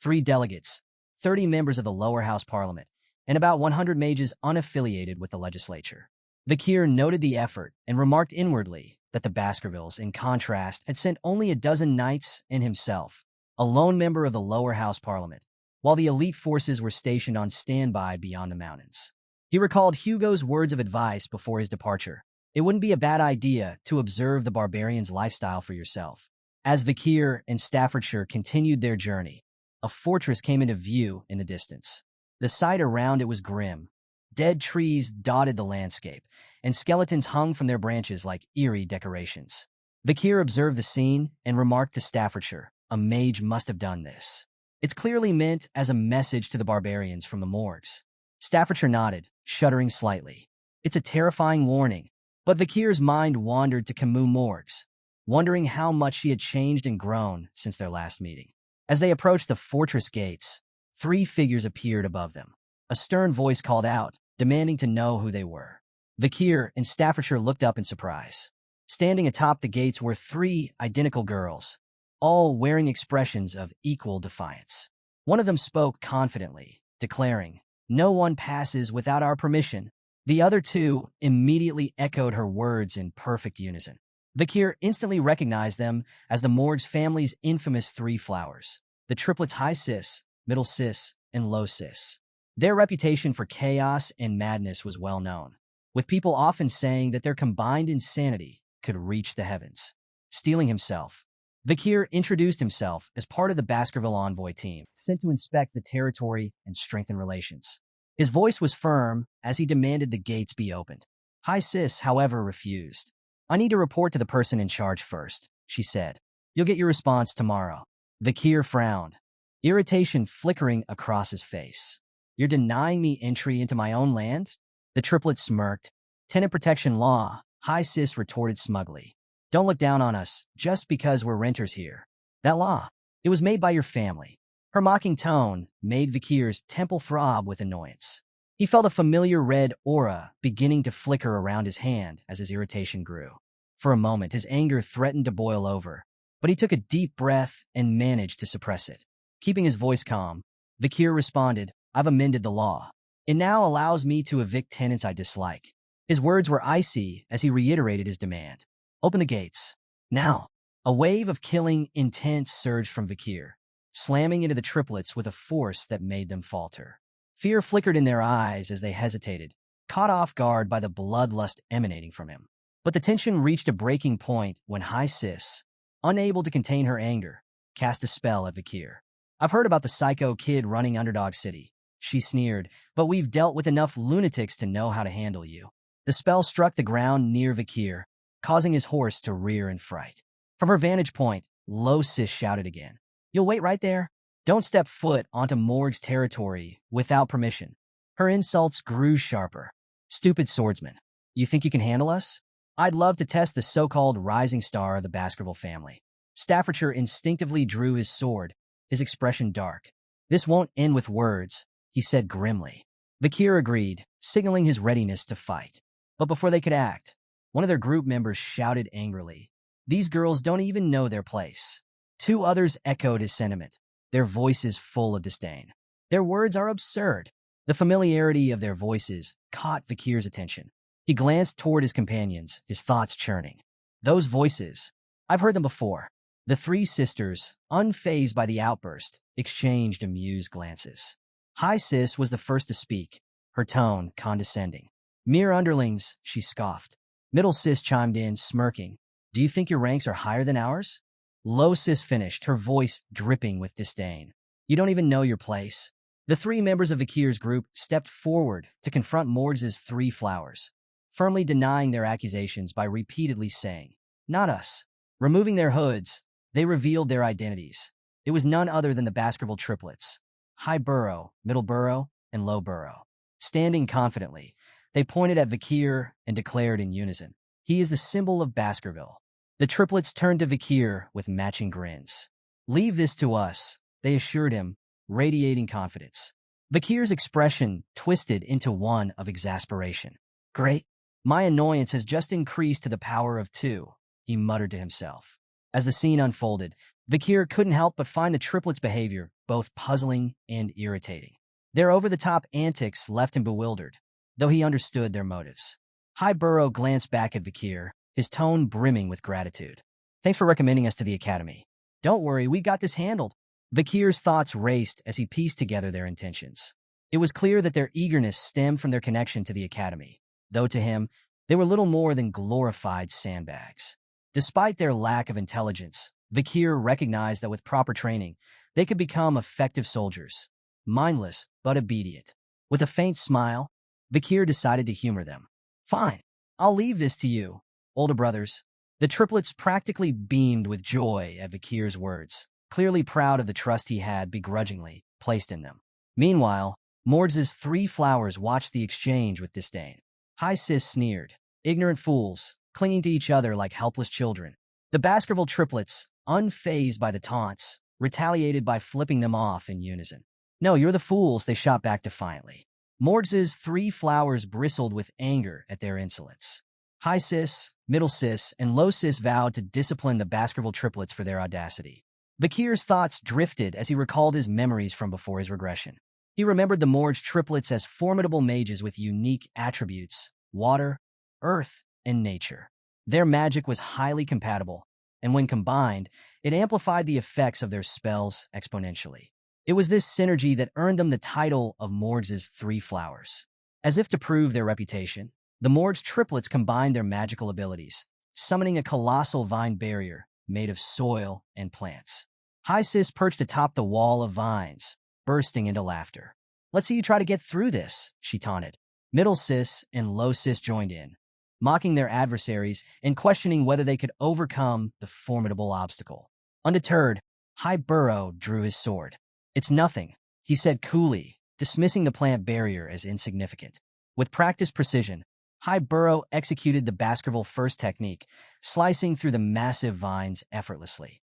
A: 3 delegates, 30 members of the lower house parliament, and about 100 mages unaffiliated with the legislature. Vakir noted the effort and remarked inwardly that the Baskervilles, in contrast, had sent only a dozen knights and himself, a lone member of the lower house parliament, while the elite forces were stationed on standby beyond the mountains. He recalled Hugo's words of advice before his departure. "It wouldn't be a bad idea to observe the barbarians' lifestyle for yourself." As Vakir and Staffordshire continued their journey, a fortress came into view in the distance. The sight around it was grim. Dead trees dotted the landscape, and skeletons hung from their branches like eerie decorations. Vakir observed the scene and remarked to Staffordshire, "A mage must have done this. It's clearly meant as a message to the barbarians from the Morgs." Staffordshire nodded, shuddering slightly. "It's a terrifying warning." But Vakir's mind wandered to Kimu Morgs, wondering how much she had changed and grown since their last meeting. As they approached the fortress gates, 3 figures appeared above them. A stern voice called out, demanding to know who they were. Vakir and Staffordshire looked up in surprise. Standing atop the gates were 3 identical girls, all wearing expressions of equal defiance. One of them spoke confidently, declaring, "No one passes without our permission." The other 2 immediately echoed her words in perfect unison. Vakir instantly recognized them as the Morg's family's infamous 3 flowers, the triplets High Sis, Middle Sis, and Low Sis. Their reputation for chaos and madness was well known, with people often saying that their combined insanity could reach the heavens. Steeling himself, Vakir introduced himself as part of the Baskerville envoy team, sent to inspect the territory and strengthen relations. His voice was firm as he demanded the gates be opened. High Sis, however, refused. I need to report to the person in charge first, she said. You'll get your response tomorrow. Vakir frowned, irritation flickering across his face. You're denying me entry into my own land? The triplet smirked. Tenant protection law, High Sis retorted smugly. Don't look down on us just because we're renters here. That law, it was made by your family. Her mocking tone made Vakir's temple throb with annoyance. He felt a familiar red aura beginning to flicker around his hand as his irritation grew. For a moment, his anger threatened to boil over, but he took a deep breath and managed to suppress it. Keeping his voice calm, Vakir responded, I've amended the law. It now allows me to evict tenants I dislike. His words were icy as he reiterated his demand. Open the gates. Now. A wave of killing intent surged from Vakir, slamming into the triplets with a force that made them falter. Fear flickered in their eyes as they hesitated, caught off guard by the bloodlust emanating from him. But the tension reached a breaking point when High Sis, unable to contain her anger, cast a spell at Vakir. I've heard about the psycho kid running Underdog City, she sneered, but we've dealt with enough lunatics to know how to handle you. The spell struck the ground near Vakir, causing his horse to rear in fright. From her vantage point, Low Sis shouted again. You'll wait right there? Don't step foot onto Morg's territory without permission. Her insults grew sharper. Stupid swordsman. You think you can handle us? I'd love to test the so-called rising star of the Baskerville family. Staffordshire instinctively drew his sword, his expression dark. This won't end with words, he said grimly. Vakir agreed, signaling his readiness to fight. But before they could act, one of their group members shouted angrily, These girls don't even know their place. Two others echoed his sentiment, their voices full of disdain. Their words are absurd. The familiarity of their voices caught Vakir's attention. He glanced toward his companions, his thoughts churning. Those voices, I've heard them before. The three sisters, unfazed by the outburst, exchanged amused glances. High Sis was the first to speak, her tone condescending. Mere underlings, she scoffed. Middle Sis chimed in, smirking. Do you think your ranks are higher than ours? Low Sis finished, her voice dripping with disdain. You don't even know your place. The three members of Vakir's group stepped forward to confront Morg's three flowers, firmly denying their accusations by repeatedly saying, Not us. Removing their hoods, they revealed their identities. It was none other than the Baskerville triplets, High Burrow, Middle Burrow, and Low Burrow. Standing confidently, they pointed at Vakir and declared in unison, He is the symbol of Baskerville. The triplets turned to Vakir with matching grins. Leave this to us, they assured him, radiating confidence. Vakir's expression twisted into one of exasperation. Great. My annoyance has just increased to the power of 2, he muttered to himself. As the scene unfolded, Vakir couldn't help but find the triplets' behavior both puzzling and irritating. Their over-the-top antics left him bewildered, though he understood their motives. High Burrow glanced back at Vakir, his tone brimming with gratitude. Thanks for recommending us to the Academy. Don't worry, we got this handled. Vakir's thoughts raced as he pieced together their intentions. It was clear that their eagerness stemmed from their connection to the Academy, though to him, they were little more than glorified sandbags. Despite their lack of intelligence, Vakir recognized that with proper training, they could become effective soldiers, mindless but obedient. With a faint smile, Vakir decided to humor them. Fine, I'll leave this to you, older brothers. The triplets practically beamed with joy at Vakir's words, clearly proud of the trust he had begrudgingly placed in them. Meanwhile, Morg's three flowers watched the exchange with disdain. High Sis sneered, ignorant fools, clinging to each other like helpless children. The Baskerville triplets, unfazed by the taunts, retaliated by flipping them off in unison. No, you're the fools, they shot back defiantly. Morg's three flowers bristled with anger at their insolence. High Sis, Middle Sis, and Low Sis vowed to discipline the Baskerville triplets for their audacity. Vakir's thoughts drifted as he recalled his memories from before his regression. He remembered the Morg triplets as formidable mages with unique attributes, water, earth, and nature. Their magic was highly compatible, and when combined, it amplified the effects of their spells exponentially. It was this synergy that earned them the title of Morg's Three Flowers. As if to prove their reputation, the Morg triplets combined their magical abilities, summoning a colossal vine barrier made of soil and plants. High Sis perched atop the wall of vines, bursting into laughter. "Let's see you try to get through this," she taunted. Middle Sis and Low Sis joined in, mocking their adversaries and questioning whether they could overcome the formidable obstacle. Undeterred, High Burrow drew his sword. "It's nothing," he said coolly, dismissing the plant barrier as insignificant. With practiced precision, High Burrow executed the Baskerville First technique, slicing through the massive vines effortlessly.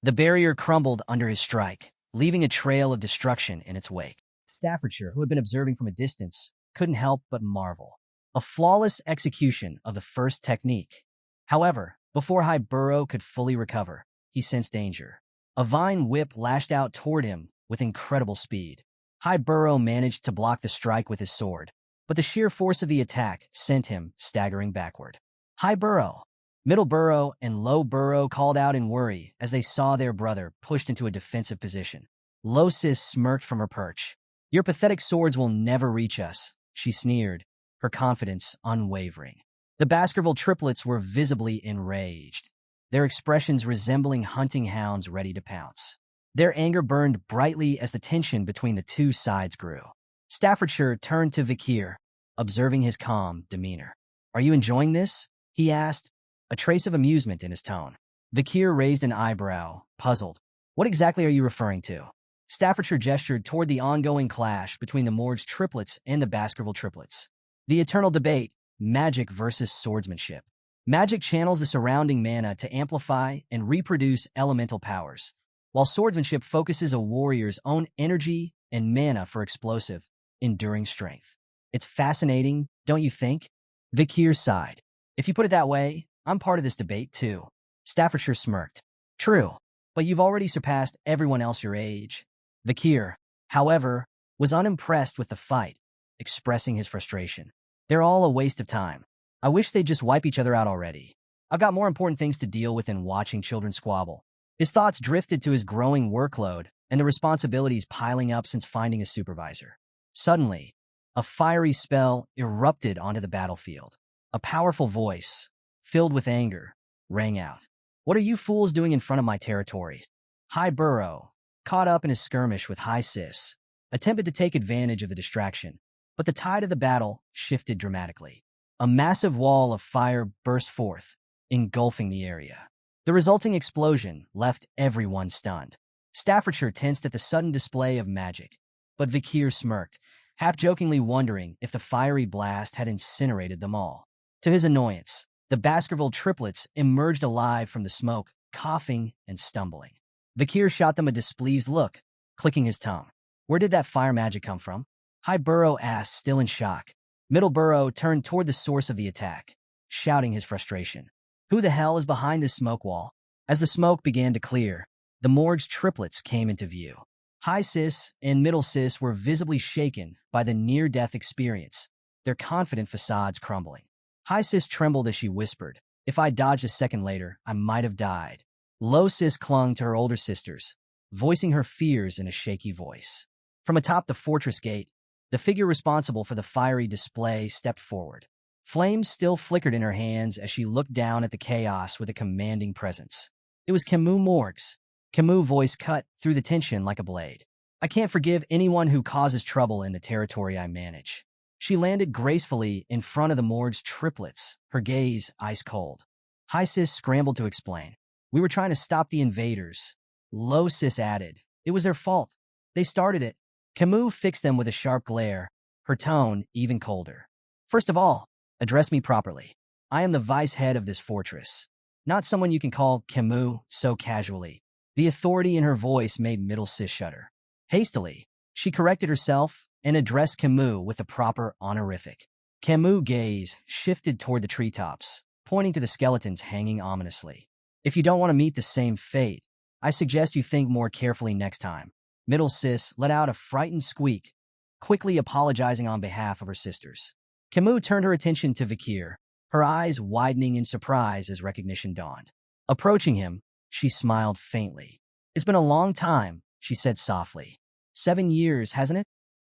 A: The barrier crumbled under his strike, leaving a trail of destruction in its wake. Staffordshire, who had been observing from a distance, couldn't help but marvel. A flawless execution of the first technique. However, before High Burrow could fully recover, he sensed danger. A vine whip lashed out toward him with incredible speed. High Burrow managed to block the strike with his sword, but the sheer force of the attack sent him staggering backward. High Burrow, Middle Burrow, and Low Burrow called out in worry as they saw their brother pushed into a defensive position. Low Sis smirked from her perch. "Your pathetic swords will never reach us," she sneered, her confidence unwavering. The Baskerville triplets were visibly enraged, their expressions resembling hunting hounds ready to pounce. Their anger burned brightly as the tension between the two sides grew. Staffordshire turned to Vakir, observing his calm demeanor. "Are you enjoying this?" he asked, a trace of amusement in his tone. Vakir raised an eyebrow, puzzled. "What exactly are you referring to?" Staffordshire gestured toward the ongoing clash between the Morg's triplets and the Baskerville triplets. The eternal debate, magic versus swordsmanship. Magic channels the surrounding mana to amplify and reproduce elemental powers, while swordsmanship focuses a warrior's own energy and mana for explosive, enduring strength. "It's fascinating, don't you think?" Vakir sighed. "If you put it that way, I'm part of this debate, too." Staffordshire smirked. "True, but you've already surpassed everyone else your age." Vakir, however, was unimpressed with the fight, expressing his frustration. "They're all a waste of time. I wish they'd just wipe each other out already. I've got more important things to deal with than watching children squabble." His thoughts drifted to his growing workload and the responsibilities piling up since finding a supervisor. Suddenly, a fiery spell erupted onto the battlefield. A powerful voice, filled with anger, rang out. "What are you fools doing in front of my territory?" High Burrow, caught up in a skirmish with High Sis, attempted to take advantage of the distraction, but the tide of the battle shifted dramatically. A massive wall of fire burst forth, engulfing the area. The resulting explosion left everyone stunned. Staffordshire tensed at the sudden display of magic, but Vakir smirked, half-jokingly wondering if the fiery blast had incinerated them all. To his annoyance, the Baskerville triplets emerged alive from the smoke, coughing and stumbling. Vakir shot them a displeased look, clicking his tongue. "Where did that fire magic come from?" High Burrow asked, still in shock. Middle Burrow turned toward the source of the attack, shouting his frustration. "Who the hell is behind this smoke wall?" As the smoke began to clear, the Morg's triplets came into view. High Sis and Middle Sis were visibly shaken by the near-death experience, their confident facades crumbling. High Sis trembled as she whispered, "If I dodged a second later, I might have died." Low Sis clung to her older sisters, voicing her fears in a shaky voice. From atop the fortress gate, the figure responsible for the fiery display stepped forward. Flames still flickered in her hands as she looked down at the chaos with a commanding presence. It was Kimu Morg's. Kimu's voice cut through the tension like a blade. "I can't forgive anyone who causes trouble in the territory I manage." She landed gracefully in front of the Morg's triplets, her gaze ice cold. High Sis scrambled to explain. "We were trying to stop the invaders." Low Sis added, "It was their fault. They started it." Kimu fixed them with a sharp glare, her tone even colder. "First of all, address me properly. I am the vice head of this fortress, not someone you can call Kimu so casually." The authority in her voice made Middle Sis shudder. Hastily, she corrected herself and addressed Kimu with a proper honorific. Kimu's gaze shifted toward the treetops, pointing to the skeletons hanging ominously. "If you don't want to meet the same fate, I suggest you think more carefully next time." Middle Sis let out a frightened squeak, quickly apologizing on behalf of her sisters. Kimu turned her attention to Vakir, her eyes widening in surprise as recognition dawned. Approaching him, she smiled faintly. "It's been a long time," she said softly. 7 years, hasn't it?"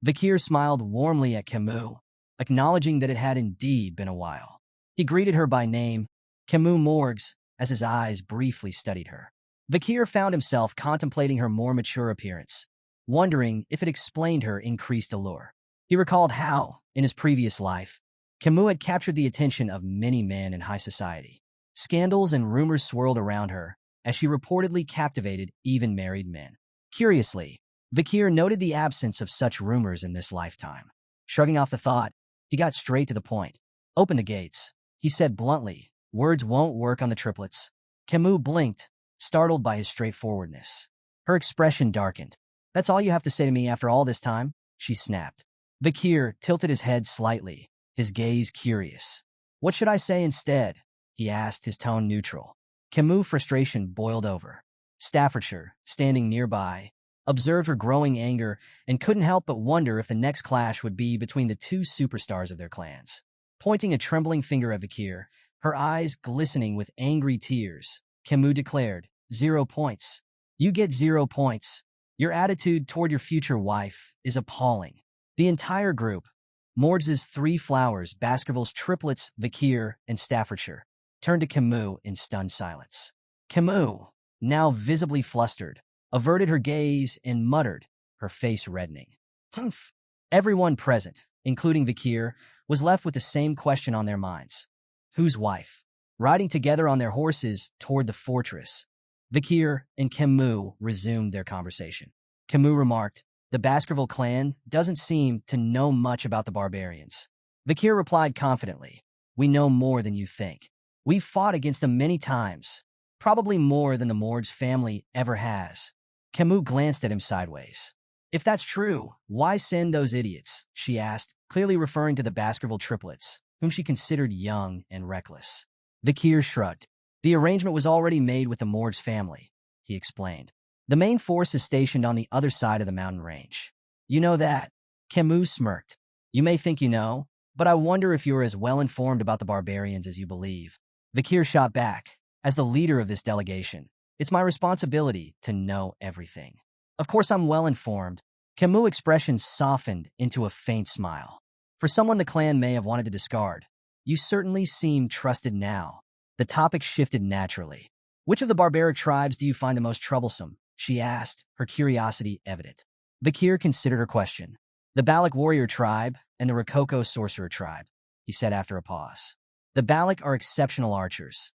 A: Vakir smiled warmly at Kimu, acknowledging that it had indeed been a while. He greeted her by name, "Kimu Morgs, as his eyes briefly studied her. Vakir found himself contemplating her more mature appearance, wondering if it explained her increased allure. He recalled how, in his previous life, Kimu had captured the attention of many men in high society. Scandals and rumors swirled around her as she reportedly captivated even married men. Curiously, Vakir noted the absence of such rumors in this lifetime. Shrugging off the thought, he got straight to the point. "Open the gates," he said bluntly. "Words won't work on the triplets." Kimu blinked, startled by his straightforwardness. Her expression darkened. "That's all you have to say to me after all this time?" she snapped. Vakir tilted his head slightly, his gaze curious. "What should I say instead?" he asked, his tone neutral. Kimu's frustration boiled over. Staffordshire, standing nearby, observed her growing anger and couldn't help but wonder if the next clash would be between the two superstars of their clans. Pointing a trembling finger at Vakir, her eyes glistening with angry tears, Kimu declared, "0 points. You get 0 points. Your attitude toward your future wife is appalling." The entire group, Morg's 3 flowers, Baskerville's triplets, Vakir, and Staffordshire, turned to Kimu in stunned silence. Kimu, now visibly flustered, averted her gaze and muttered, her face reddening. "Humph." Everyone present, including Vakir, was left with the same question on their minds. Whose wife? Riding together on their horses toward the fortress, Vakir and Kimu resumed their conversation. Kimu remarked, "The Baskerville clan doesn't seem to know much about the barbarians." Vakir replied confidently, "We know more than you think. We've fought against them many times, probably more than the Morg's family ever has." Kimu glanced at him sideways. "If that's true, why send those idiots?" she asked, clearly referring to the Baskerville triplets, whom she considered young and reckless. Vakir shrugged. "The arrangement was already made with the Morg's family," he explained. "The main force is stationed on the other side of the mountain range." "You know that?" Kimu smirked. "You may think you know, but I wonder if you're as well informed about the barbarians as you believe." Vakir shot back, "As the leader of this delegation, it's my responsibility to know everything." "Of course I'm well informed." Kimu's expression softened into a faint smile. "For someone the clan may have wanted to discard, you certainly seem trusted now." The topic shifted naturally. "Which of the barbaric tribes do you find the most troublesome?" she asked, her curiosity evident. Vakir considered her question. "The Balak warrior tribe and the Rococo sorcerer tribe," he said after a pause. "The Balak are exceptional archers.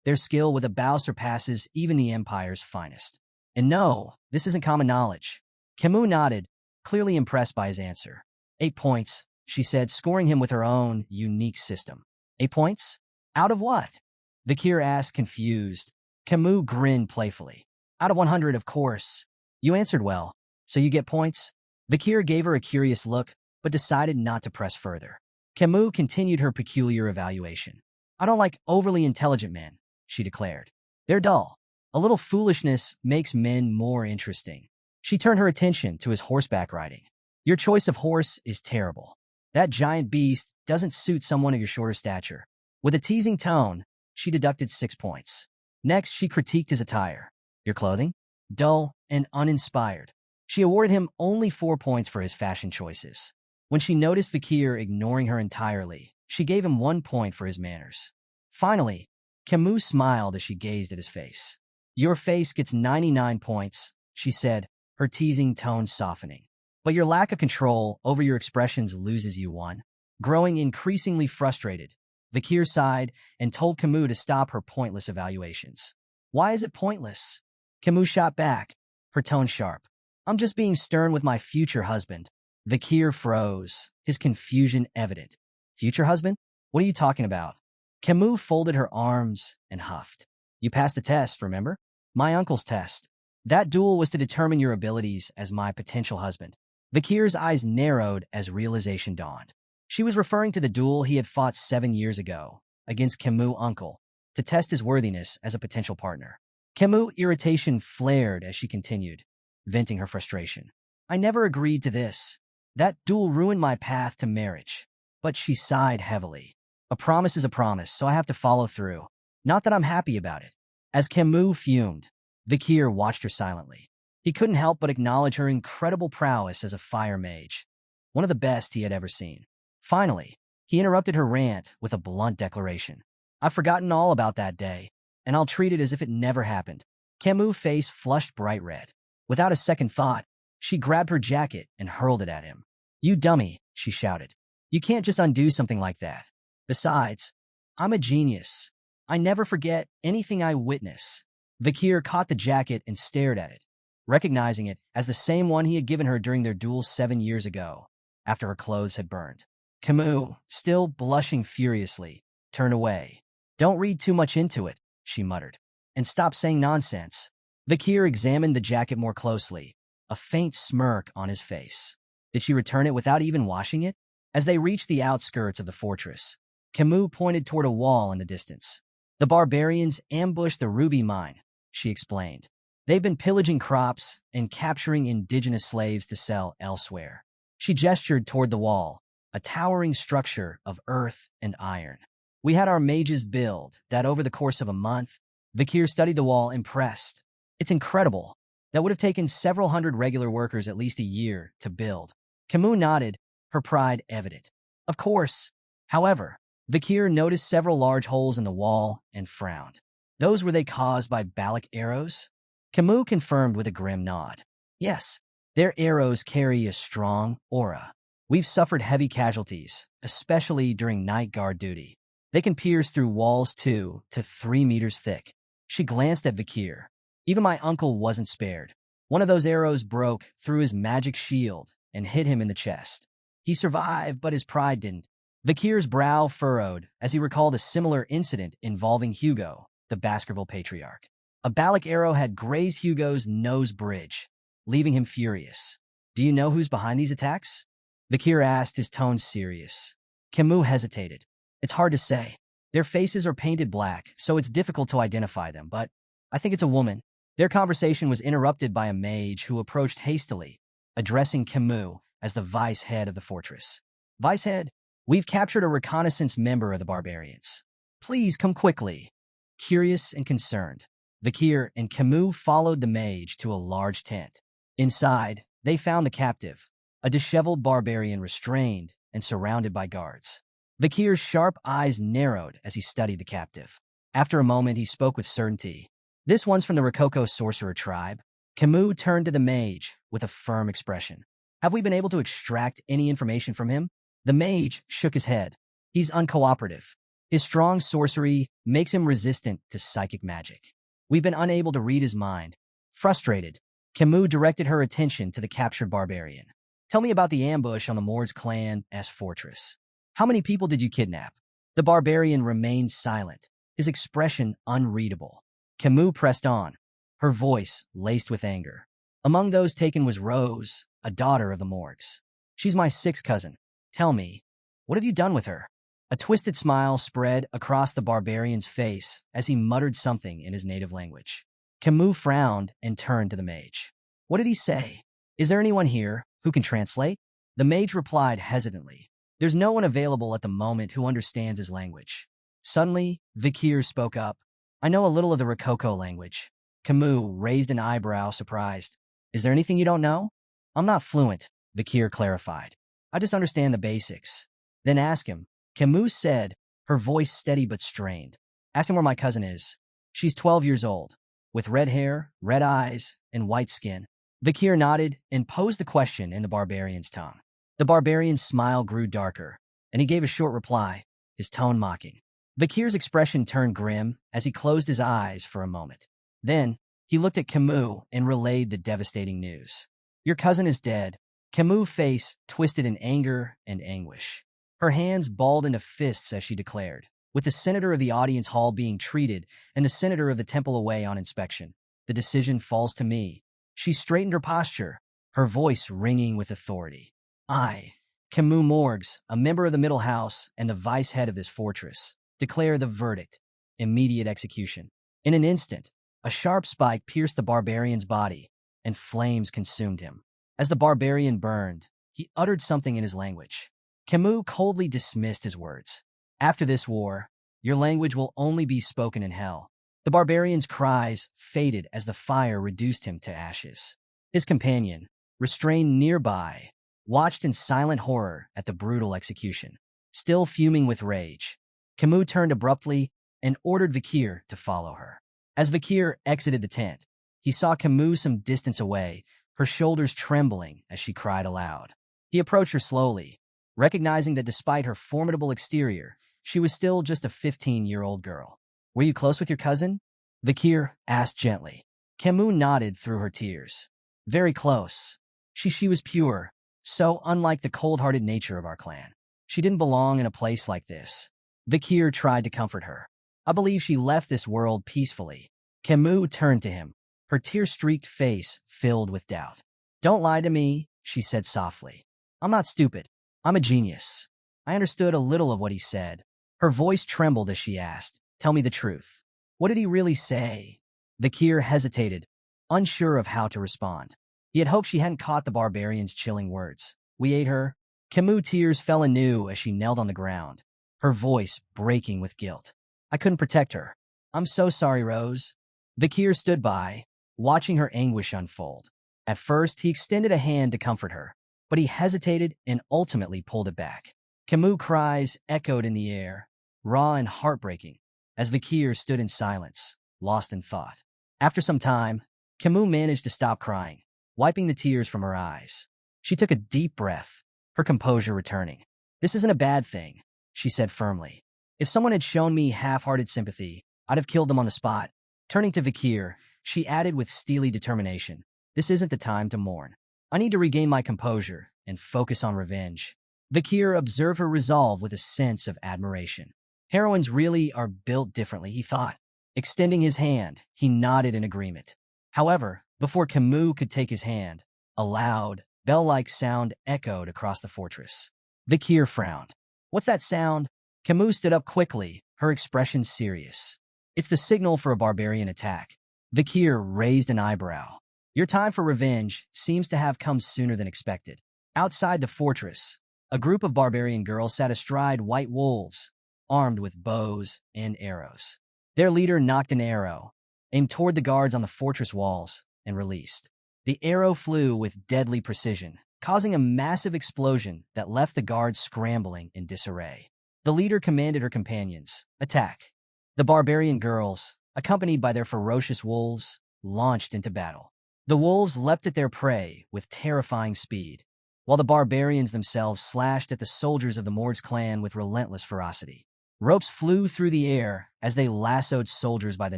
A: Their skill with a bow surpasses even the Empire's finest. And no, this isn't common knowledge." Kimu nodded, clearly impressed by his answer. 8 points, she said, scoring him with her own unique system. 8 points? Out of what? Vakir asked, confused. Kimu grinned playfully. "Out of 100, of course. You answered well, so you get points." Vakir gave her a curious look, but decided not to press further. Kimu continued her peculiar evaluation. "I don't like overly intelligent men," she declared. "They're dull. A little foolishness makes men more interesting." She turned her attention to his horseback riding. "Your choice of horse is terrible. That giant beast doesn't suit someone of your shorter stature." With a teasing tone, she deducted 6 points. Next, she critiqued his attire. "Your clothing? Dull and uninspired." She awarded him only 4 points for his fashion choices. When she noticed Vakir ignoring her entirely, she gave him 1 point for his manners. Finally, Kimu smiled as she gazed at his face. "Your face gets 99 points, she said, her teasing tone softening. "But your lack of control over your expressions loses you 1. Growing increasingly frustrated, Vakir sighed and told Kimu to stop her pointless evaluations. "Why is it pointless?" Kimu shot back, her tone sharp. "I'm just being stern with my future husband." Vakir froze, his confusion evident. "Future husband? What are you talking about?" Kimu folded her arms and huffed. "You passed the test, remember? My uncle's test. That duel was to determine your abilities as my potential husband." Vakir's eyes narrowed as realization dawned. She was referring to the duel he had fought 7 years ago against Kimu's uncle to test his worthiness as a potential partner. Kimu's irritation flared as she continued, venting her frustration. "I never agreed to this. That duel ruined my path to marriage." But she sighed heavily. "A promise is a promise, so I have to follow through. Not that I'm happy about it." As Kimu fumed, Vakir watched her silently. He couldn't help but acknowledge her incredible prowess as a fire mage, one of the best he had ever seen. Finally, he interrupted her rant with a blunt declaration. "I've forgotten all about that day. and I'll treat it as if it never happened. Kimu's face flushed bright red. Without a second thought, she grabbed her jacket and hurled it at him. "You dummy," she shouted. "You can't just undo something like that. Besides, I'm a genius. I never forget anything I witness." Vakir caught the jacket and stared at it, recognizing it as the same one he had given her during their duel 7 years ago, after her clothes had burned. Kimu, still blushing furiously, turned away. "Don't read too much into it," she muttered. "And stop saying nonsense." Vakir examined the jacket more closely, a faint smirk on his face. Did she return it without even washing it? As they reached the outskirts of the fortress, Kimu pointed toward a wall in the distance. "The barbarians ambushed the ruby mine," she explained. "They've been pillaging crops and capturing indigenous slaves to sell elsewhere." She gestured toward the wall, a towering structure of earth and iron. "We had our mages build that over the course of a month." Vakir studied the wall, impressed. "It's incredible. That would have taken several hundred regular workers at least a year to build." Kimu nodded, her pride evident. "Of course." However, Vakir noticed several large holes in the wall and frowned. "Were they caused by Balak arrows?" Kimu confirmed with a grim nod. "Yes, their arrows carry a strong aura. We've suffered heavy casualties, especially during night guard duty. They can pierce through walls 2 to 3 meters thick." She glanced at Vakir. "Even my uncle wasn't spared. One of those arrows broke through his magic shield and hit him in the chest. He survived, but his pride didn't." Vakir's brow furrowed as he recalled a similar incident involving Hugo, the Baskerville patriarch. A Balak arrow had grazed Hugo's nose bridge, leaving him furious. "Do you know who's behind these attacks?" Vakir asked, his tone serious. Kimu hesitated. "It's hard to say. Their faces are painted black, so it's difficult to identify them, but I think it's a woman." Their conversation was interrupted by a mage who approached hastily, addressing Kimu as the vice head of the fortress. "Vice head, we've captured a reconnaissance member of the barbarians. Please come quickly." Curious and concerned, Vakir and Kimu followed the mage to a large tent. Inside, they found the captive, a disheveled barbarian restrained and surrounded by guards. Vakir's sharp eyes narrowed as he studied the captive. After a moment, he spoke with certainty. "This one's from the Rococo sorcerer tribe." Kimu turned to the mage with a firm expression. "Have we been able to extract any information from him?" The mage shook his head. "He's uncooperative. His strong sorcery makes him resistant to psychic magic. We've been unable to read his mind." Frustrated, Kimu directed her attention to the captured barbarian. "Tell me about the ambush on the Morg's clan's fortress. How many people did you kidnap?" The barbarian remained silent, his expression unreadable. Kimu pressed on, her voice laced with anger. "Among those taken was Rose, a daughter of the Morgs. She's my 6th cousin. Tell me, what have you done with her?" A twisted smile spread across the barbarian's face as he muttered something in his native language. Kimu frowned and turned to the mage. "What did he say? Is there anyone here who can translate?" The mage replied hesitantly. "There's no one available at the moment who understands his language." Suddenly, Vakir spoke up. "I know a little of the Rococo language." Kimu raised an eyebrow, surprised. "Is there anything you don't know?" "I'm not fluent," Vakir clarified. "I just understand the basics." "Then ask him," Kimu said, her voice steady but strained. "Ask him where my cousin is. She's 12 years old, with red hair, red eyes, and white skin." Vakir nodded and posed the question in the barbarian's tongue. The barbarian's smile grew darker, and he gave a short reply, his tone mocking. Vakir's expression turned grim as he closed his eyes for a moment. Then, he looked at Kimu and relayed the devastating news. "Your cousin is dead." Kimu's face twisted in anger and anguish. Her hands balled into fists as she declared, with the senator of the audience hall being treated and the senator of the temple away on inspection. "The decision falls to me." She straightened her posture, her voice ringing with authority. "I, Kimu Morgs, a member of the Middle House and the vice head of this fortress, declare the verdict: immediate execution." In an instant, a sharp spike pierced the barbarian's body, and flames consumed him. As the barbarian burned, he uttered something in his language. Kimu coldly dismissed his words. "After this war, your language will only be spoken in hell." The barbarian's cries faded as the fire reduced him to ashes. His companion, restrained nearby, watched in silent horror at the brutal execution. Still fuming with rage, Kimu turned abruptly and ordered Vakir to follow her. As Vakir exited the tent, he saw Kimu some distance away, her shoulders trembling as she cried aloud. He approached her slowly, recognizing that despite her formidable exterior, she was still just a 15-year-old girl. "Were you close with your cousin?" Vakir asked gently. Kimu nodded through her tears. "Very close. She was pure, so unlike the cold-hearted nature of our clan. She didn't belong in a place like this." Vakir tried to comfort her. "I believe she left this world peacefully." Kimu turned to him, her tear-streaked face filled with doubt. "Don't lie to me," she said softly. "I'm not stupid. I'm a genius." I understood a little of what he said. Her voice trembled as she asked, "Tell me the truth. What did he really say?" Vakir hesitated, unsure of how to respond. He had hoped she hadn't caught the barbarian's chilling words. "We ate her." Kimu tears fell anew as she knelt on the ground, her voice breaking with guilt. "I couldn't protect her. I'm so sorry, Rose." Vakir stood by, watching her anguish unfold. At first, he extended a hand to comfort her, but he hesitated and ultimately pulled it back. Kimu's cries echoed in the air, raw and heartbreaking, as Vakir stood in silence, lost in thought. After some time, Kimu managed to stop crying, wiping the tears from her eyes. She took a deep breath, her composure returning. "This isn't a bad thing," she said firmly. "If someone had shown me half-hearted sympathy, I'd have killed them on the spot." Turning to Vakir, she added with steely determination, "This isn't the time to mourn. I need to regain my composure and focus on revenge." Vakir observed her resolve with a sense of admiration. Heroines really are built differently, he thought. Extending his hand, he nodded in agreement. However, before Kimu could take his hand, a loud, bell-like sound echoed across the fortress. Vakir frowned. "What's that sound?" Kimu stood up quickly, her expression serious. "It's the signal for a barbarian attack." Vakir raised an eyebrow. "Your time for revenge seems to have come sooner than expected." Outside the fortress, a group of barbarian girls sat astride white wolves, armed with bows and arrows. Their leader knocked an arrow, aimed toward the guards on the fortress walls, and released. The arrow flew with deadly precision, causing a massive explosion that left the guards scrambling in disarray. The leader commanded her companions, "Attack." The barbarian girls, accompanied by their ferocious wolves, launched into battle. The wolves leapt at their prey with terrifying speed, while the barbarians themselves slashed at the soldiers of the Morg's clan with relentless ferocity. Ropes flew through the air as they lassoed soldiers by the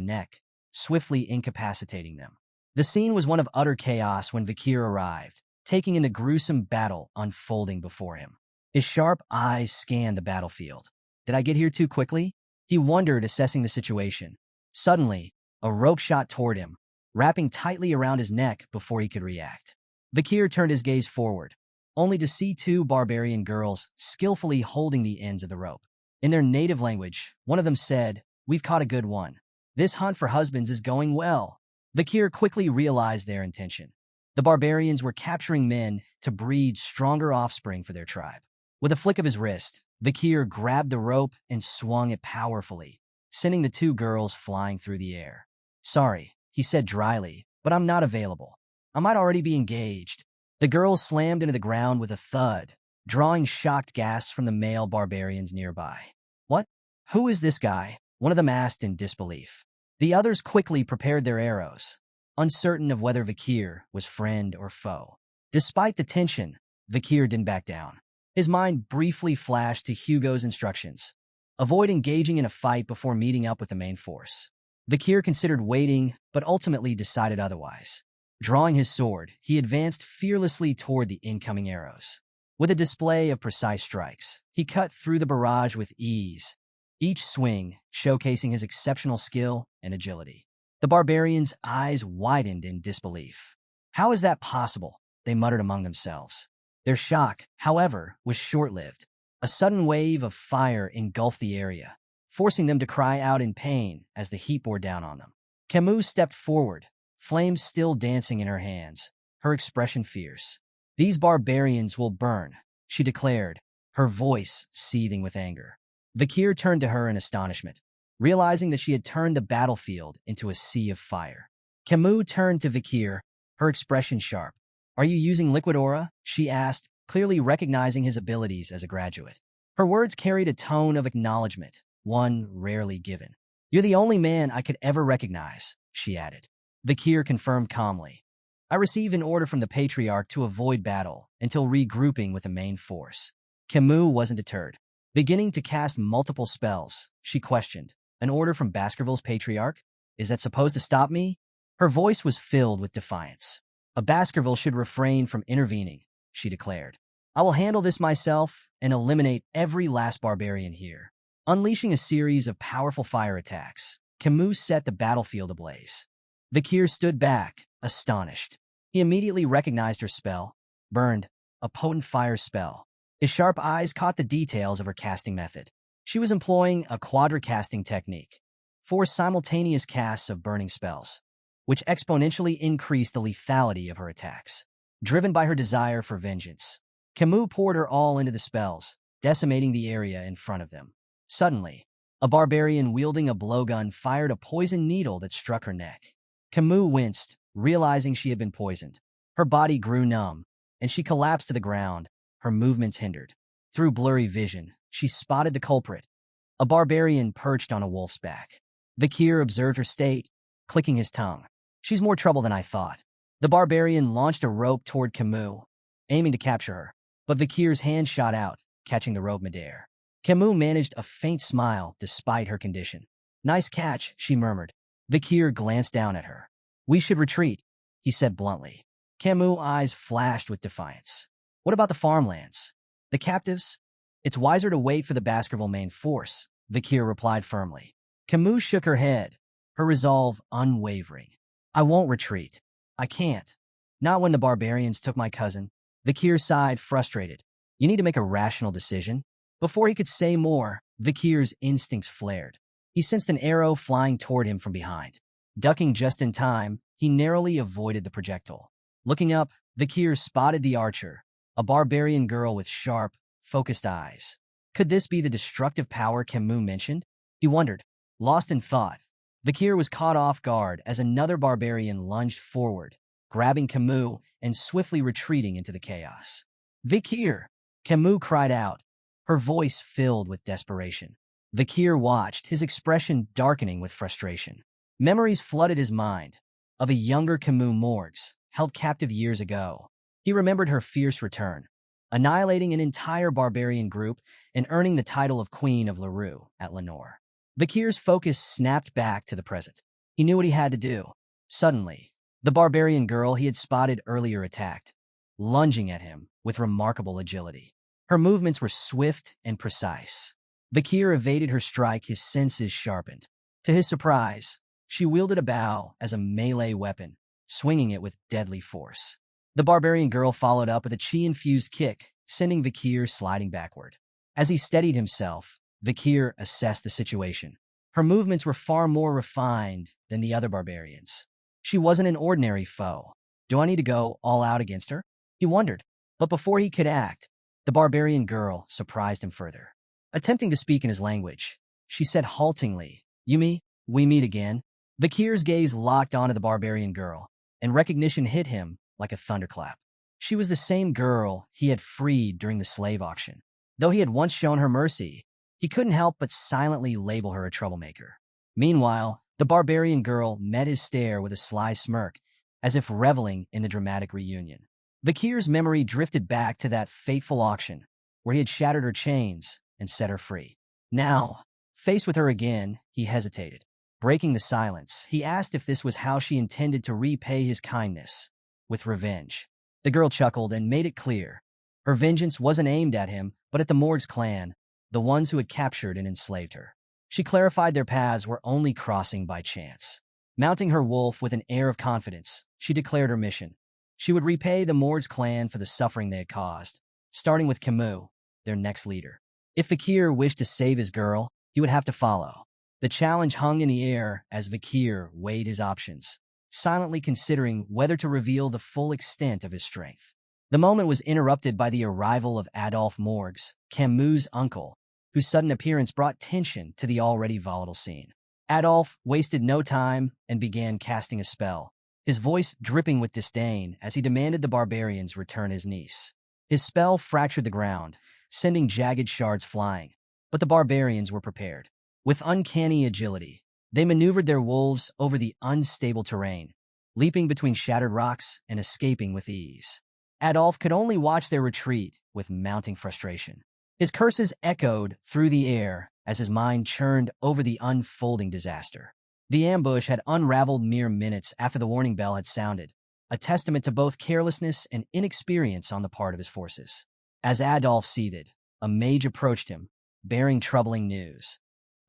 A: neck, swiftly incapacitating them. The scene was one of utter chaos when Vakir arrived, taking in the gruesome battle unfolding before him. His sharp eyes scanned the battlefield. "Did I get here too quickly?" He wondered, assessing the situation. Suddenly, a rope shot toward him, wrapping tightly around his neck before he could react. Vakir turned his gaze forward, only to see two barbarian girls skillfully holding the ends of the rope. In their native language, one of them said, "We've caught a good one. This hunt for husbands is going well." Vakir quickly realized their intention. The barbarians were capturing men to breed stronger offspring for their tribe. With a flick of his wrist, Vakir grabbed the rope and swung it powerfully, sending the two girls flying through the air. "Sorry," he said dryly, "but I'm not available. I might already be engaged." The girls slammed into the ground with a thud, drawing shocked gasps from the male barbarians nearby. "What? Who is this guy?" one of them asked in disbelief. The others quickly prepared their arrows, uncertain of whether Vakir was friend or foe. Despite the tension, Vakir didn't back down. His mind briefly flashed to Hugo's instructions: avoid engaging in a fight before meeting up with the main force. Vakir considered waiting, but ultimately decided otherwise. Drawing his sword, he advanced fearlessly toward the incoming arrows. With a display of precise strikes, he cut through the barrage with ease, each swing showcasing his exceptional skill and agility. The barbarians' eyes widened in disbelief. "How is that possible?" they muttered among themselves. Their shock, however, was short-lived. A sudden wave of fire engulfed the area, forcing them to cry out in pain as the heat bore down on them. Kimu stepped forward, flames still dancing in her hands, her expression fierce. "These barbarians will burn," she declared, her voice seething with anger. Vakir turned to her in astonishment, realizing that she had turned the battlefield into a sea of fire. Kimu turned to Vakir, her expression sharp. "Are you using liquid aura?" she asked, clearly recognizing his abilities as a graduate. Her words carried a tone of acknowledgement, one rarely given. You're the only man I could ever recognize, she added. Vakir confirmed calmly. I received an order from the patriarch to avoid battle until regrouping with the main force. Kimu wasn't deterred. Beginning to cast multiple spells, she questioned. An order from Baskerville's patriarch? Is that supposed to stop me? Her voice was filled with defiance. A Baskerville should refrain from intervening, she declared. I will handle this myself and eliminate every last barbarian here. Unleashing a series of powerful fire attacks, Kimu set the battlefield ablaze. Vakir stood back, astonished. He immediately recognized her spell, burned, a potent fire spell. His sharp eyes caught the details of her casting method. She was employing a quadra-casting technique, 4 simultaneous casts of burning spells, which exponentially increased the lethality of her attacks. Driven by her desire for vengeance, Kimu poured her all into the spells, decimating the area in front of them. Suddenly, a barbarian wielding a blowgun fired a poison needle that struck her neck. Kimu winced, realizing she had been poisoned. Her body grew numb, and she collapsed to the ground, her movements hindered. Through blurry vision, she spotted the culprit, a barbarian perched on a wolf's back. Vakir observed her state, clicking his tongue. She's more trouble than I thought. The barbarian launched a rope toward Kimu, aiming to capture her, but Vakir's hand shot out, catching the rope midair. Kimu managed a faint smile despite her condition. Nice catch, she murmured. Vakir glanced down at her. We should retreat, he said bluntly. Kimu's eyes flashed with defiance. What about the farmlands? The captives? It's wiser to wait for the Baskerville main force, Vakir replied firmly. Kimu shook her head, her resolve unwavering. I won't retreat. I can't. Not when the barbarians took my cousin. Vakir sighed, frustrated. You need to make a rational decision. Before he could say more, Vakir's instincts flared. He sensed an arrow flying toward him from behind. Ducking just in time, he narrowly avoided the projectile. Looking up, Vakir spotted the archer, a barbarian girl with sharp, focused eyes. Could this be the destructive power Kimu mentioned? He wondered. Lost in thought, Vakir was caught off guard as another barbarian lunged forward, grabbing Kimu and swiftly retreating into the chaos. Vakir! Kimu cried out, her voice filled with desperation. Vakir watched, his expression darkening with frustration. Memories flooded his mind of a younger Kimu Morgs, held captive years ago. He remembered her fierce return, annihilating an entire barbarian group and earning the title of Queen of Larue at Lenore. Vakir's focus snapped back to the present. He knew what he had to do. Suddenly, the barbarian girl he had spotted earlier attacked, lunging at him with remarkable agility. Her movements were swift and precise. Vakir evaded her strike, his senses sharpened. To his surprise, she wielded a bow as a melee weapon, swinging it with deadly force. The barbarian girl followed up with a chi-infused kick, sending Vakir sliding backward. As he steadied himself, Vakir assessed the situation. Her movements were far more refined than the other barbarians. She wasn't an ordinary foe. Do I need to go all out against her? He wondered. But before he could act, the barbarian girl surprised him further. Attempting to speak in his language, she said haltingly, Yumi, we meet again. Vakir's gaze locked onto the barbarian girl, and recognition hit him like a thunderclap. She was the same girl he had freed during the slave auction. Though he had once shown her mercy, he couldn't help but silently label her a troublemaker. Meanwhile, the barbarian girl met his stare with a sly smirk, as if reveling in the dramatic reunion. Vakir's memory drifted back to that fateful auction, where he had shattered her chains and set her free. Now, faced with her again, he hesitated. Breaking the silence, he asked if this was how she intended to repay his kindness, with revenge. The girl chuckled and made it clear. Her vengeance wasn't aimed at him, but at the Morg's clan, the ones who had captured and enslaved her. She clarified their paths were only crossing by chance. Mounting her wolf with an air of confidence, she declared her mission. She would repay the Morg's clan for the suffering they had caused, starting with Kimu, their next leader. If Vakir wished to save his girl, he would have to follow. The challenge hung in the air as Vakir weighed his options, silently considering whether to reveal the full extent of his strength. The moment was interrupted by the arrival of Adolph Morgs, Kimu's uncle, whose sudden appearance brought tension to the already volatile scene. Adolph wasted no time and began casting a spell, his voice dripping with disdain as he demanded the barbarians return his niece. His spell fractured the ground, sending jagged shards flying, but the barbarians were prepared. With uncanny agility, They maneuvered their wolves over the unstable terrain, leaping between shattered rocks and escaping with ease. Adolf could only watch their retreat with mounting frustration. His curses echoed through the air as his mind churned over the unfolding disaster. The ambush had unraveled mere minutes after the warning bell had sounded, a testament to both carelessness and inexperience on the part of his forces. As Adolf seethed, a mage approached him, bearing troubling news.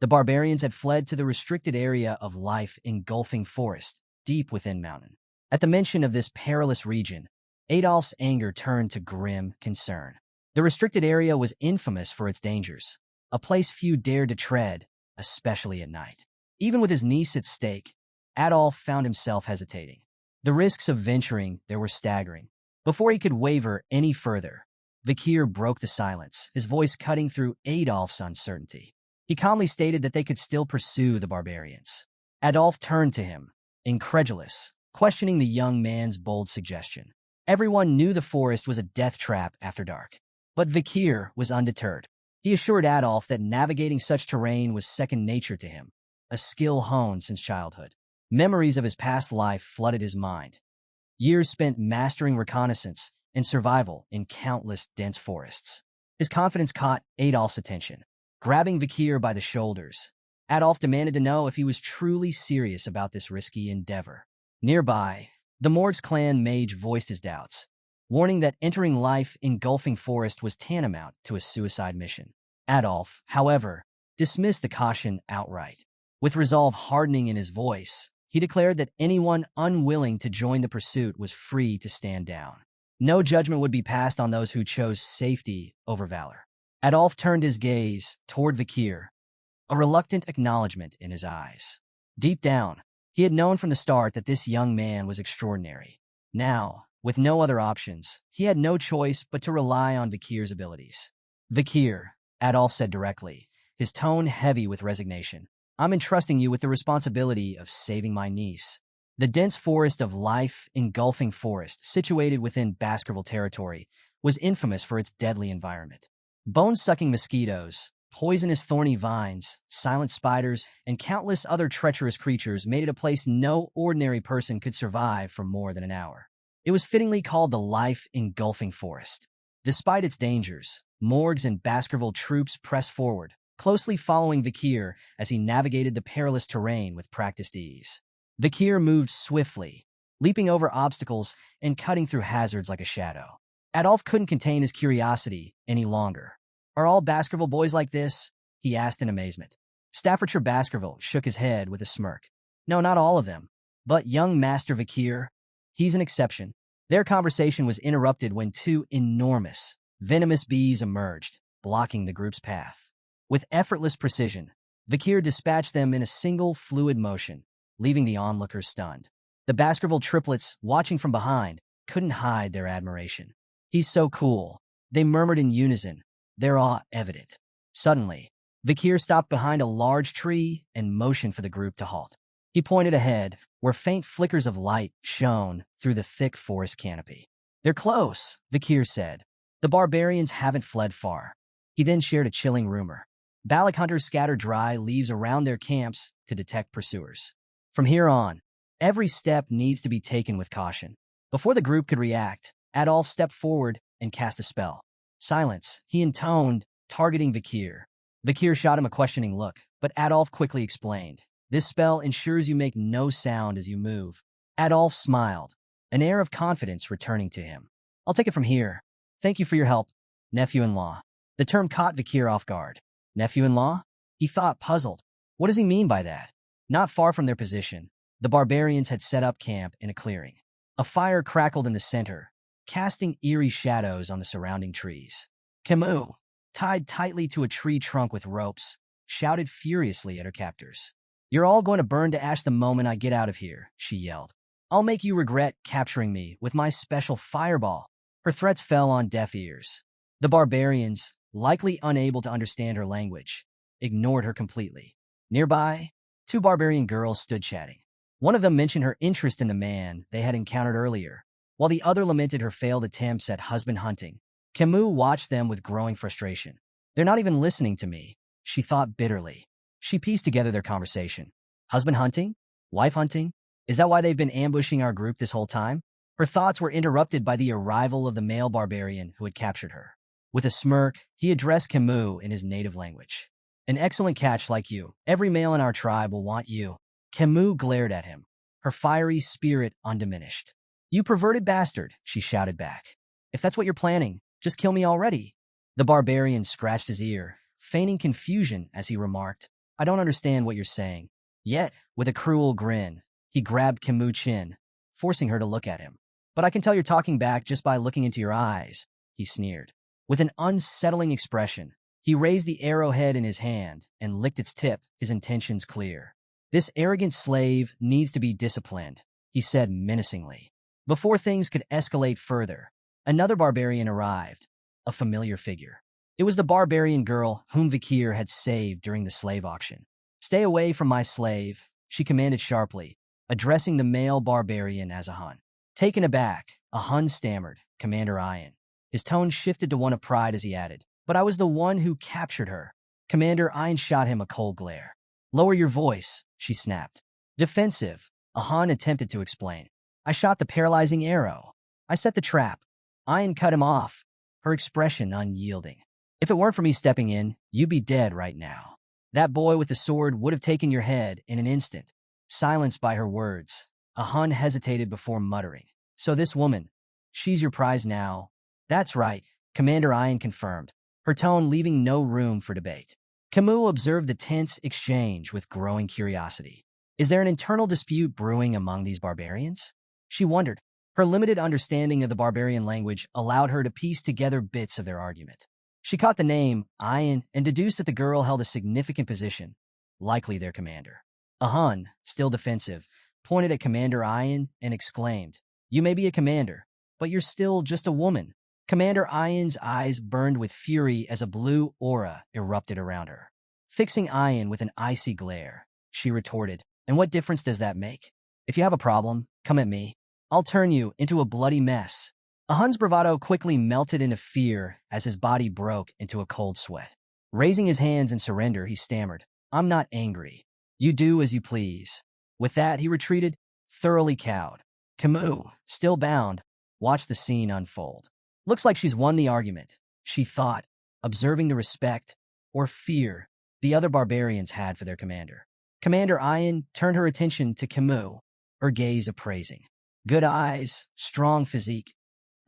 A: The barbarians had fled to the restricted area of life engulfing forest, deep within mountain. At the mention of this perilous region, Adolf's anger turned to grim concern. The restricted area was infamous for its dangers, a place few dared to tread, especially at night. Even with his niece at stake, Adolf found himself hesitating. The risks of venturing there were staggering. Before he could waver any further, Vakir broke the silence, his voice cutting through Adolf's uncertainty. He calmly stated that they could still pursue the barbarians. Adolf turned to him, incredulous, questioning the young man's bold suggestion. Everyone knew the forest was a death trap after dark. But Vakir was undeterred. He assured Adolf that navigating such terrain was second nature to him, a skill honed since childhood. Memories of his past life flooded his mind. Years spent mastering reconnaissance and survival in countless dense forests. His confidence caught Adolf's attention. Grabbing Vakir by the shoulders, Adolf demanded to know if he was truly serious about this risky endeavor. Nearby, the Morg's clan mage voiced his doubts, warning that entering life engulfing forest was tantamount to a suicide mission. Adolf, however, dismissed the caution outright. With resolve hardening in his voice, he declared that anyone unwilling to join the pursuit was free to stand down. No judgment would be passed on those who chose safety over valor. Adolf turned his gaze toward Vakir, a reluctant acknowledgement in his eyes. Deep down, he had known from the start that this young man was extraordinary. Now, with no other options, he had no choice but to rely on Vakir's abilities. Vakir, Adolf said directly, his tone heavy with resignation. I'm entrusting you with the responsibility of saving my niece. The dense forest of life engulfing forest, situated within Baskerville territory, was infamous for its deadly environment. Bone-sucking mosquitoes, poisonous thorny vines, silent spiders, and countless other treacherous creatures made it a place no ordinary person could survive for more than an hour. It was fittingly called the life-engulfing forest. Despite its dangers, Morg's and Baskerville troops pressed forward, closely following Vakir as he navigated the perilous terrain with practiced ease. Vakir moved swiftly, leaping over obstacles and cutting through hazards like a shadow. Adolf couldn't contain his curiosity any longer. Are all Baskerville boys like this? He asked in amazement. Staffordshire Baskerville shook his head with a smirk. No, not all of them. But young Master Vakir, he's an exception. Their conversation was interrupted when two enormous, venomous bees emerged, blocking the group's path. With effortless precision, Vakir dispatched them in a single fluid motion, leaving the onlookers stunned. The Baskerville triplets, watching from behind, couldn't hide their admiration. He's so cool, they murmured in unison, their awe evident. Suddenly, Vakir stopped behind a large tree and motioned for the group to halt. He pointed ahead, where faint flickers of light shone through the thick forest canopy. They're close, Vakir said. The barbarians haven't fled far. He then shared a chilling rumor. Balak hunters scatter dry leaves around their camps to detect pursuers. From here on, every step needs to be taken with caution. Before the group could react, Adolf stepped forward and cast a spell. Silence, he intoned, targeting Vakir. Vakir shot him a questioning look, but Adolf quickly explained. This spell ensures you make no sound as you move. Adolf smiled, an air of confidence returning to him. I'll take it from here. Thank you for your help, nephew-in-law. The term caught Vakir off guard. Nephew-in-law? He thought, puzzled. What does he mean by that? Not far from their position, the barbarians had set up camp in a clearing. A fire crackled in the center, casting eerie shadows on the surrounding trees. Kimu, tied tightly to a tree trunk with ropes, shouted furiously at her captors. You're all going to burn to ash the moment I get out of here, she yelled. I'll make you regret capturing me with my special fireball. Her threats fell on deaf ears. The barbarians, likely unable to understand her language, ignored her completely. Nearby, two barbarian girls stood chatting. One of them mentioned her interest in the man they had encountered earlier, while the other lamented her failed attempts at husband hunting. Kimu watched them with growing frustration. They're not even listening to me, she thought bitterly. She pieced together their conversation. Husband hunting? Wife hunting? Is that why they've been ambushing our group this whole time? Her thoughts were interrupted by the arrival of the male barbarian who had captured her. With a smirk, he addressed Kimu in his native language. An excellent catch like you. Every male in our tribe will want you. Kimu glared at him, her fiery spirit undiminished. You perverted bastard, she shouted back. If that's what you're planning, just kill me already. The barbarian scratched his ear, feigning confusion as he remarked, I don't understand what you're saying. Yet, with a cruel grin, he grabbed Kimu's chin, forcing her to look at him. But I can tell you're talking back just by looking into your eyes, he sneered. With an unsettling expression, he raised the arrowhead in his hand and licked its tip, his intentions clear. This arrogant slave needs to be disciplined, he said menacingly. Before things could escalate further, another barbarian arrived, a familiar figure. It was the barbarian girl whom Vakir had saved during the slave auction. Stay away from my slave, she commanded sharply, addressing the male barbarian as a Hun. Taken aback, a Hun stammered, Commander Ian. His tone shifted to one of pride as he added, but I was the one who captured her. Commander Ian shot him a cold glare. Lower your voice, she snapped. Defensive, a Hun attempted to explain. I shot the paralyzing arrow. I set the trap. Ian cut him off, her expression unyielding. If it weren't for me stepping in, you'd be dead right now. That boy with the sword would have taken your head in an instant. Silenced by her words, a Hun hesitated before muttering. So this woman, she's your prize now. That's right, Commander Ian confirmed, her tone leaving no room for debate. Kimu observed the tense exchange with growing curiosity. Is there an internal dispute brewing among these barbarians? She wondered. Her limited understanding of the barbarian language allowed her to piece together bits of their argument. She caught the name, Ian, and deduced that the girl held a significant position, likely their commander. A Hun, still defensive, pointed at Commander Ian and exclaimed, You may be a commander, but you're still just a woman. Commander Ian's eyes burned with fury as a blue aura erupted around her. Fixing Ian with an icy glare, she retorted, And what difference does that make? If you have a problem, come at me. I'll turn you into a bloody mess. A Hun's bravado quickly melted into fear as his body broke into a cold sweat. Raising his hands in surrender, he stammered, I'm not angry. You do as you please. With that, he retreated, thoroughly cowed. Kimu, still bound, watched the scene unfold. Looks like she's won the argument, she thought, observing the respect, or fear, the other barbarians had for their commander. Commander Ian turned her attention to Kimu, her gaze appraising. Good eyes, strong physique,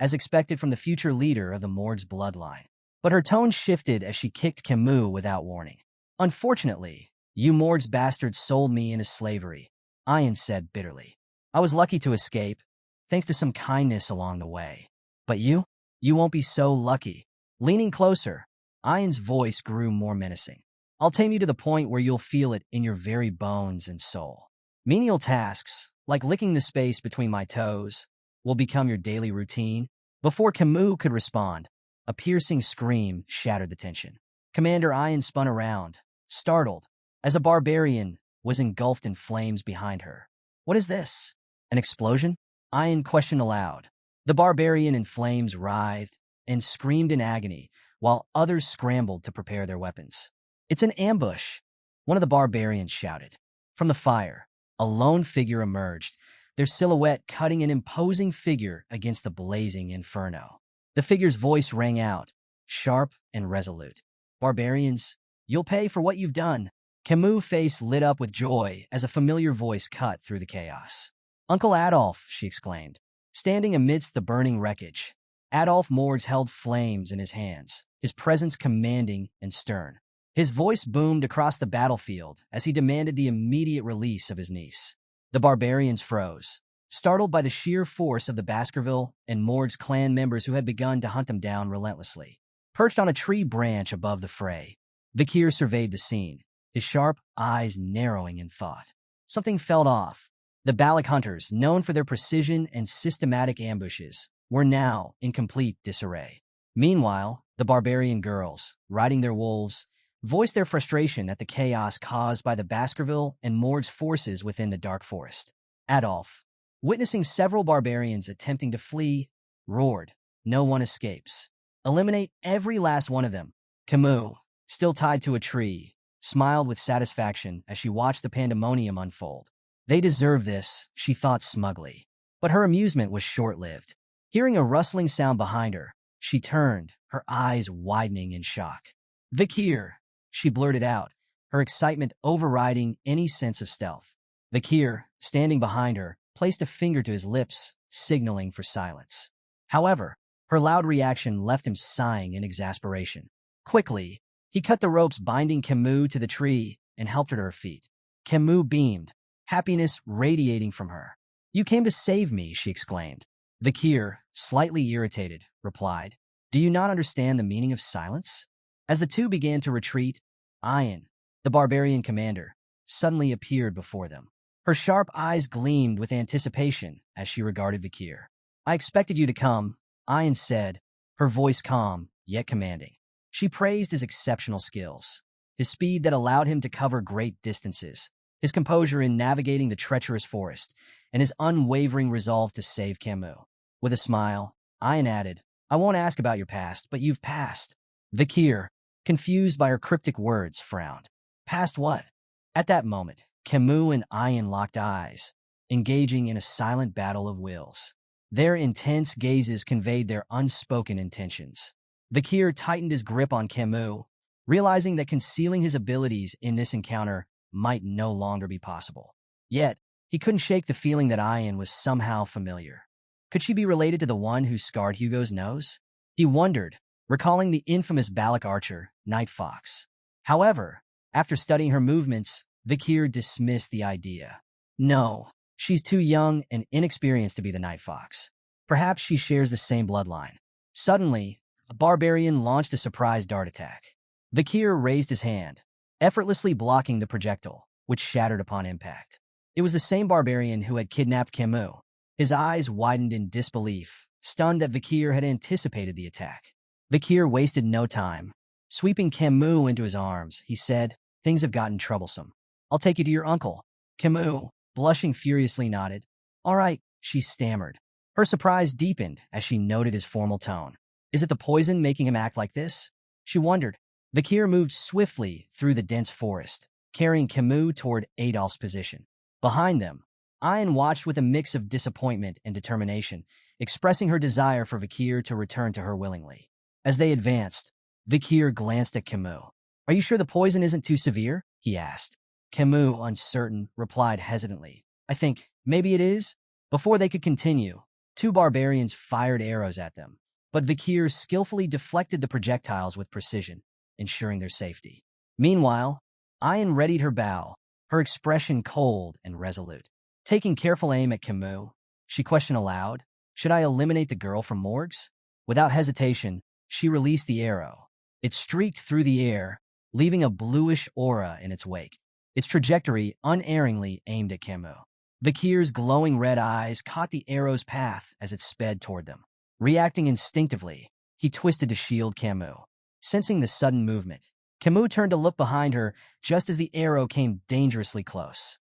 A: as expected from the future leader of the Morg's bloodline. But her tone shifted as she kicked Kimu without warning. Unfortunately, you Morg's bastards sold me into slavery, Ian said bitterly. I was lucky to escape, thanks to some kindness along the way. But you won't be so lucky. Leaning closer, Ian's voice grew more menacing. I'll tame you to the point where you'll feel it in your very bones and soul. Menial tasks, like licking the space between my toes, will become your daily routine. Before Kimu could respond, a piercing scream shattered the tension. Commander Ian spun around, startled, as a barbarian was engulfed in flames behind her. What is this? An explosion? Ian questioned aloud. The barbarian in flames writhed and screamed in agony, while others scrambled to prepare their weapons. It's an ambush, one of the barbarians shouted. From the fire, a lone figure emerged, their silhouette cutting an imposing figure against the blazing inferno. The figure's voice rang out, sharp and resolute. Barbarians, you'll pay for what you've done. Kimu's face lit up with joy as a familiar voice cut through the chaos. Uncle Adolf, she exclaimed, standing amidst the burning wreckage. Adolf Morgs held flames in his hands, his presence commanding and stern. His voice boomed across the battlefield as he demanded the immediate release of his niece. The barbarians froze, startled by the sheer force of the Baskerville and Morg's clan members who had begun to hunt them down relentlessly. Perched on a tree branch above the fray, Vakir surveyed the scene, his sharp eyes narrowing in thought. Something felt off. The Balak hunters, known for their precision and systematic ambushes, were now in complete disarray. Meanwhile, the barbarian girls, riding their wolves, voiced their frustration at the chaos caused by the Baskerville and Morg's forces within the dark forest. Adolf, witnessing several barbarians attempting to flee, roared, No one escapes. Eliminate every last one of them. Kimu, still tied to a tree, smiled with satisfaction as she watched the pandemonium unfold. They deserve this, she thought smugly. But her amusement was short-lived. Hearing a rustling sound behind her, she turned, her eyes widening in shock. "Vakir," she blurted out, her excitement overriding any sense of stealth. Vakir, standing behind her, placed a finger to his lips, signaling for silence. However, her loud reaction left him sighing in exasperation. Quickly, he cut the ropes binding Kimu to the tree and helped her to her feet. Kimu beamed, happiness radiating from her. "You came to save me," she exclaimed. Vakir, slightly irritated, replied, "Do you not understand the meaning of silence?" As the two began to retreat, Ayan, the barbarian commander, suddenly appeared before them. Her sharp eyes gleamed with anticipation as she regarded Vakir. "I expected you to come," Ayan said, her voice calm, yet commanding. She praised his exceptional skills, his speed that allowed him to cover great distances, his composure in navigating the treacherous forest, and his unwavering resolve to save Kimu. With a smile, Ayan added, "I won't ask about your past, but you've passed." Vakir, confused by her cryptic words, frowned. "Past what?" At that moment, Kimu and Ayan locked eyes, engaging in a silent battle of wills. Their intense gazes conveyed their unspoken intentions. Vakir tightened his grip on Kimu, realizing that concealing his abilities in this encounter might no longer be possible. Yet, he couldn't shake the feeling that Ayan was somehow familiar. Could she be related to the one who scarred Hugo's nose? He wondered, recalling the infamous Balak archer, Night Fox. However, after studying her movements, Vakir dismissed the idea. No, she's too young and inexperienced to be the Night Fox. Perhaps she shares the same bloodline. Suddenly, a barbarian launched a surprise dart attack. Vakir raised his hand, effortlessly blocking the projectile, which shattered upon impact. It was the same barbarian who had kidnapped Kimu. His eyes widened in disbelief, stunned that Vakir had anticipated the attack. Vakir wasted no time. Sweeping Kimu into his arms, he said, "Things have gotten troublesome. I'll take you to your uncle." Kimu, blushing furiously, nodded. "All right," she stammered. Her surprise deepened as she noted his formal tone. Is it the poison making him act like this? She wondered. Vakir moved swiftly through the dense forest, carrying Kimu toward Adolf's position. Behind them, Ayan watched with a mix of disappointment and determination, expressing her desire for Vakir to return to her willingly. As they advanced, Vakir glanced at Kimu. "Are you sure the poison isn't too severe?" he asked. Kimu, uncertain, replied hesitantly, "I think maybe it is." Before they could continue, two barbarians fired arrows at them, but Vakir skillfully deflected the projectiles with precision, ensuring their safety. Meanwhile, Ayan readied her bow, her expression cold and resolute. Taking careful aim at Kimu, she questioned aloud, "Should I eliminate the girl from Morg's?" Without hesitation, she released the arrow. It streaked through the air, leaving a bluish aura in its wake, its trajectory unerringly aimed at Kimu. Vakir's glowing red eyes caught the arrow's path as it sped toward them. Reacting instinctively, he twisted to shield Kimu. Sensing the sudden movement, Kimu turned to look behind her just as the arrow came dangerously close,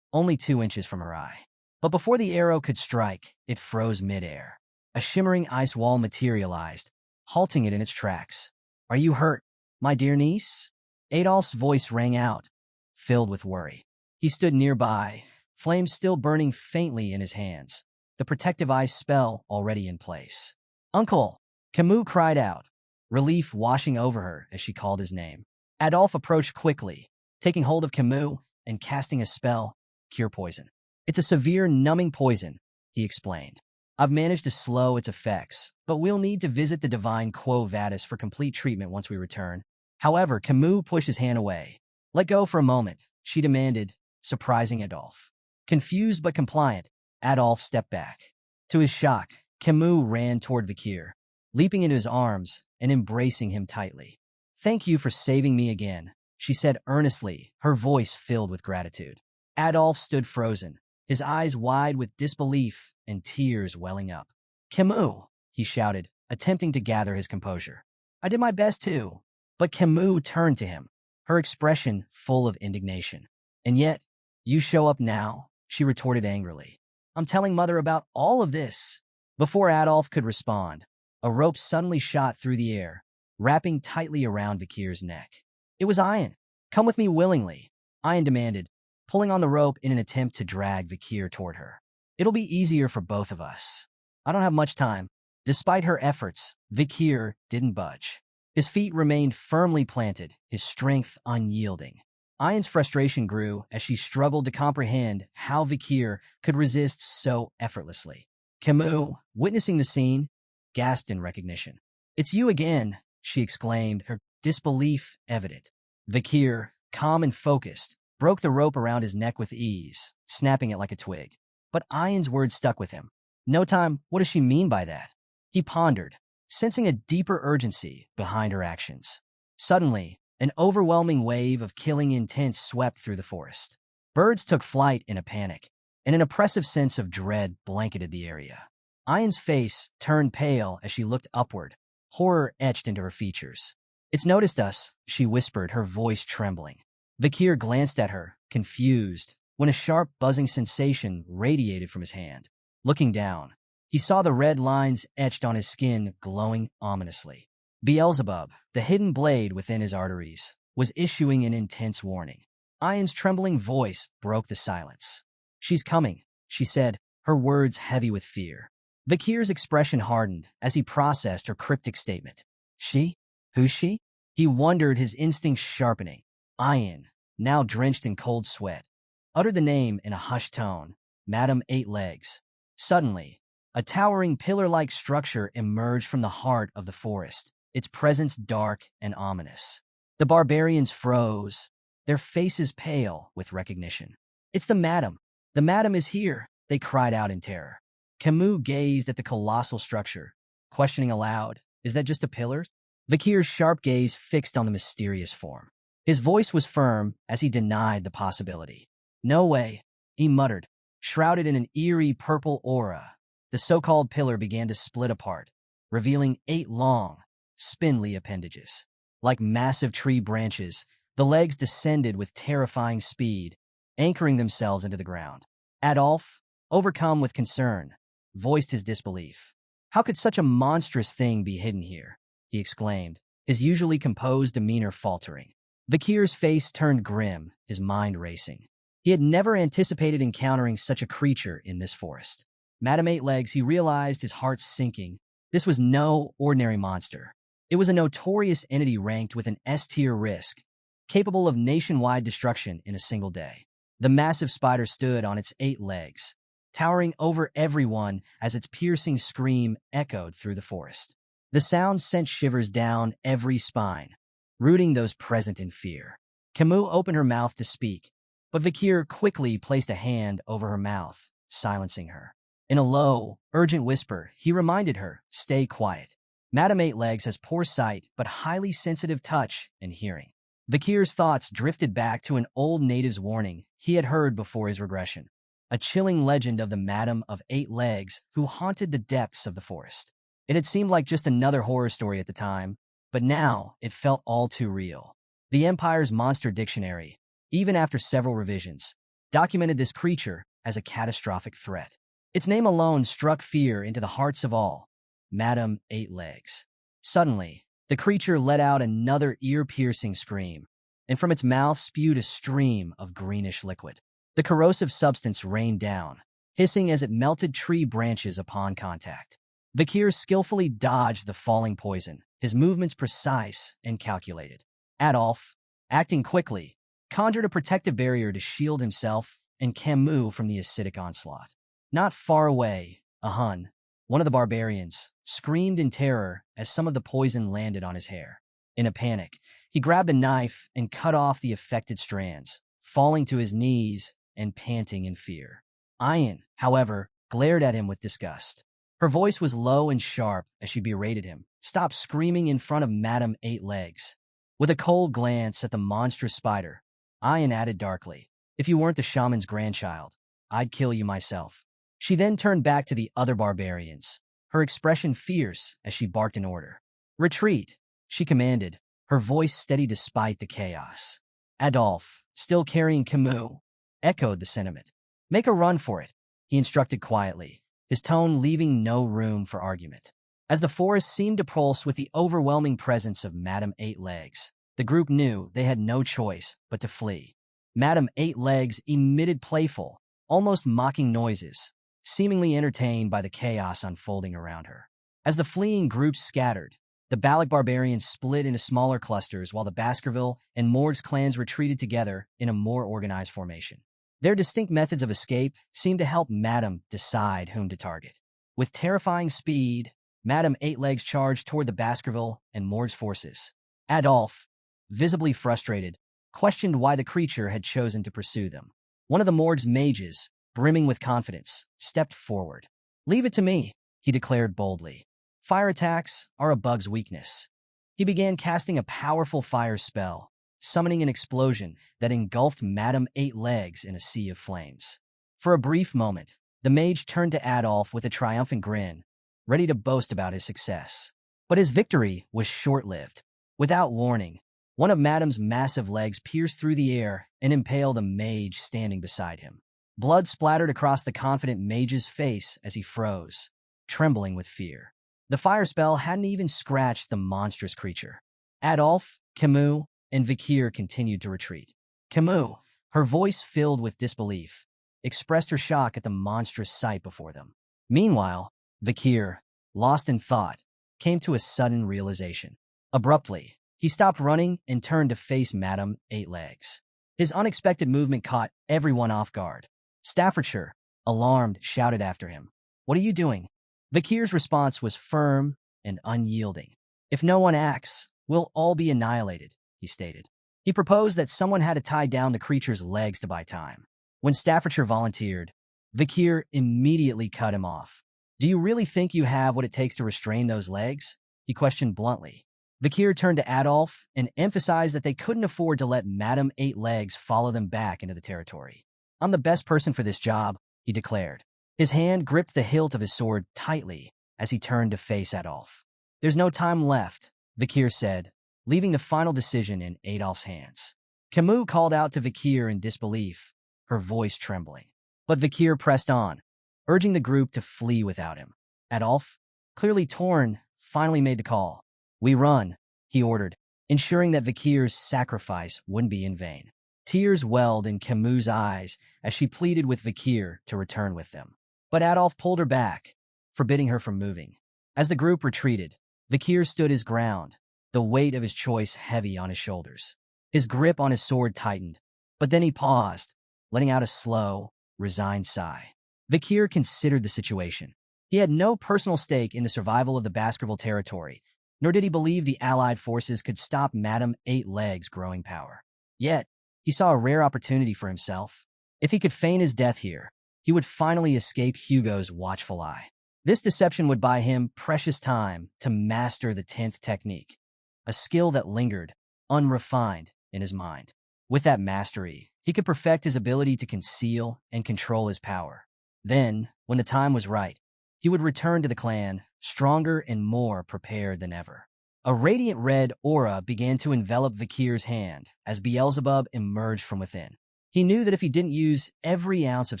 A: only 2 inches from her eye. But before the arrow could strike, it froze midair. A shimmering ice wall materialized, halting it in its tracks. "Are you hurt, my dear niece?" Adolf's voice rang out, filled with worry. He stood nearby, flames still burning faintly in his hands, the protective ice spell already in place. "Uncle!" Kimu cried out, relief washing over her as she called his name. Adolf approached quickly, taking hold of Kimu and casting a spell, "Cure poison." "It's a severe numbing poison," he explained. "I've managed to slow its effects, but we'll need to visit the divine Quo Vadis for complete treatment once we return." However, Kimu pushed his hand away. "Let go for a moment," she demanded, surprising Adolf. Confused but compliant, Adolf stepped back. To his shock, Kimu ran toward Vakir, leaping into his arms and embracing him tightly. "Thank you for saving me again," she said earnestly, her voice filled with gratitude. Adolf stood frozen, his eyes wide with disbelief and tears welling up. "Kimu!" he shouted, attempting to gather his composure. "I did my best too." But Kimu turned to him, her expression full of indignation. "And yet, you show up now," she retorted angrily. "I'm telling Mother about all of this." Before Adolf could respond, a rope suddenly shot through the air, wrapping tightly around Vakir's neck. It was Ayan. Come with me willingly, Ian demanded, pulling on the rope in an attempt to drag Vakir toward her. It'll be easier for both of us. I don't have much time. Despite her efforts, Vakir didn't budge. His feet remained firmly planted, his strength unyielding. Ian's frustration grew as she struggled to comprehend how Vakir could resist so effortlessly. Kimu, witnessing the scene, gasped in recognition. "It's you again," she exclaimed, her disbelief evident. Vakir, calm and focused, broke the rope around his neck with ease, snapping it like a twig. But Ian's words stuck with him. "No time, what does she mean by that?" He pondered, sensing a deeper urgency behind her actions. Suddenly, an overwhelming wave of killing intent swept through the forest. Birds took flight in a panic, and an oppressive sense of dread blanketed the area. Ian's face turned pale as she looked upward, horror etched into her features. "It's noticed us," she whispered, her voice trembling. Vakir glanced at her, confused, when a sharp buzzing sensation radiated from his hand. Looking down, he saw the red lines etched on his skin glowing ominously. Beelzebub, the hidden blade within his arteries, was issuing an intense warning. Ian's trembling voice broke the silence. "She's coming," she said, her words heavy with fear. Vakir's expression hardened as he processed her cryptic statement. "She? Who's she?" He wondered, his instincts sharpening. Ian, now drenched in cold sweat, uttered the name in a hushed tone, Madame Eight Legs. Suddenly, a towering pillar-like structure emerged from the heart of the forest, its presence dark and ominous. The barbarians froze, their faces pale with recognition. "It's the Madam. The Madam is here," they cried out in terror. Kimu gazed at the colossal structure, questioning aloud, "Is that just a pillar?" Vakir's sharp gaze fixed on the mysterious form. His voice was firm as he denied the possibility. "No way," he muttered, shrouded in an eerie purple aura. The so-called pillar began to split apart, revealing 8 long, spindly appendages. Like massive tree branches, the legs descended with terrifying speed, anchoring themselves into the ground. Adolf, overcome with concern, voiced his disbelief. "How could such a monstrous thing be hidden here?" he exclaimed, his usually composed demeanor faltering. Vakir's face turned grim, his mind racing. He had never anticipated encountering such a creature in this forest. Madame Eight Legs, he realized, his heart sinking. This was no ordinary monster. It was a notorious entity ranked with an S-tier risk, capable of nationwide destruction in a single day. The massive spider stood on its 8 legs, towering over everyone as its piercing scream echoed through the forest. The sound sent shivers down every spine, rooting those present in fear. Kimu opened her mouth to speak, but Vakir quickly placed a hand over her mouth, silencing her. In a low, urgent whisper, he reminded her, "Stay quiet. Madame Eight Legs has poor sight but highly sensitive touch and hearing." Vakir's thoughts drifted back to an old native's warning he had heard before his regression, a chilling legend of the Madame of 8 Legs who haunted the depths of the forest. It had seemed like just another horror story at the time, but now it felt all too real. The Empire's monster dictionary, even after several revisions, documented this creature as a catastrophic threat. Its name alone struck fear into the hearts of all. Madame Eight Legs. Suddenly, the creature let out another ear-piercing scream, and from its mouth spewed a stream of greenish liquid. The corrosive substance rained down, hissing as it melted tree branches upon contact. Vakir skillfully dodged the falling poison, his movements precise and calculated. Adolf, acting quickly, conjured a protective barrier to shield himself and Kimu from the acidic onslaught. Not far away, a Hun, one of the barbarians, screamed in terror as some of the poison landed on his hair. In a panic, he grabbed a knife and cut off the affected strands, falling to his knees and panting in fear. Ian, however, glared at him with disgust. Her voice was low and sharp as she berated him. "Stop screaming in front of Madame Eight Legs." With a cold glance at the monstrous spider, Ian added darkly, "If you weren't the shaman's grandchild, I'd kill you myself." She then turned back to the other barbarians, her expression fierce as she barked an order. "Retreat," she commanded, her voice steady despite the chaos. Adolf, still carrying Kimu, echoed the sentiment. "Make a run for it," he instructed quietly, his tone leaving no room for argument. As the forest seemed to pulse with the overwhelming presence of Madame Eight Legs, The group knew they had no choice but to flee. Madame Eight Legs emitted playful, almost mocking noises, seemingly entertained by the chaos unfolding around her. As the fleeing groups scattered, the Balak barbarians split into smaller clusters while the Baskerville and Morg's clans retreated together in a more organized formation. Their distinct methods of escape seemed to help Madame decide whom to target. With terrifying speed, Madame Eight Legs charged toward the Baskerville and Morg's forces. Adolphe, visibly frustrated, questioned why the creature had chosen to pursue them. One of the Morg's mages, brimming with confidence, stepped forward. "Leave it to me," he declared boldly. "Fire attacks are a bug's weakness." He began casting a powerful fire spell, summoning an explosion that engulfed Madame Eight Legs in a sea of flames. For a brief moment, the mage turned to Adolphe with a triumphant grin, ready to boast about his success. But his victory was short-lived. Without warning, one of Madame's massive legs pierced through the air and impaled a mage standing beside him. Blood splattered across the confident mage's face as he froze, trembling with fear. The fire spell hadn't even scratched the monstrous creature. Adolphe, Kimu, and Vakir continued to retreat. Kimu, her voice filled with disbelief, expressed her shock at the monstrous sight before them. Meanwhile, Vakir, lost in thought, came to a sudden realization. Abruptly, he stopped running and turned to face Madame Eight Legs. His unexpected movement caught everyone off guard. Staffordshire, alarmed, shouted after him, "What are you doing?" Vakir's response was firm and unyielding. "If no one acts, we'll all be annihilated," he stated. He proposed that someone had to tie down the creature's legs to buy time. When Staffordshire volunteered, Vakir immediately cut him off. "Do you really think you have what it takes to restrain those legs?" he questioned bluntly. Vakir turned to Adolphe and emphasized that they couldn't afford to let Madame Eight Legs follow them back into the territory. "I'm the best person for this job," he declared. His hand gripped the hilt of his sword tightly as he turned to face Adolphe. "There's no time left," Vakir said, leaving the final decision in Adolphe's hands. Kimu called out to Vakir in disbelief, her voice trembling. But Vakir pressed on, urging the group to flee without him. Adolphe, clearly torn, finally made the call. "We run," he ordered, ensuring that Vakir's sacrifice wouldn't be in vain. Tears welled in Kimu's eyes as she pleaded with Vakir to return with them. But Adolphe pulled her back, forbidding her from moving. As the group retreated, Vakir stood his ground, the weight of his choice heavy on his shoulders. His grip on his sword tightened, but then he paused, letting out a slow, resigned sigh. Vakir considered the situation. He had no personal stake in the survival of the Baskerville territory, nor did he believe the Allied forces could stop Madame Eight Legs' growing power. Yet, he saw a rare opportunity for himself. If he could feign his death here, he would finally escape Hugo's watchful eye. This deception would buy him precious time to master the 10th technique, a skill that lingered, unrefined, in his mind. With that mastery, he could perfect his ability to conceal and control his power. Then, when the time was right, he would return to the clan, stronger and more prepared than ever. A radiant red aura began to envelop Vakir's hand as Beelzebub emerged from within. He knew that if he didn't use every ounce of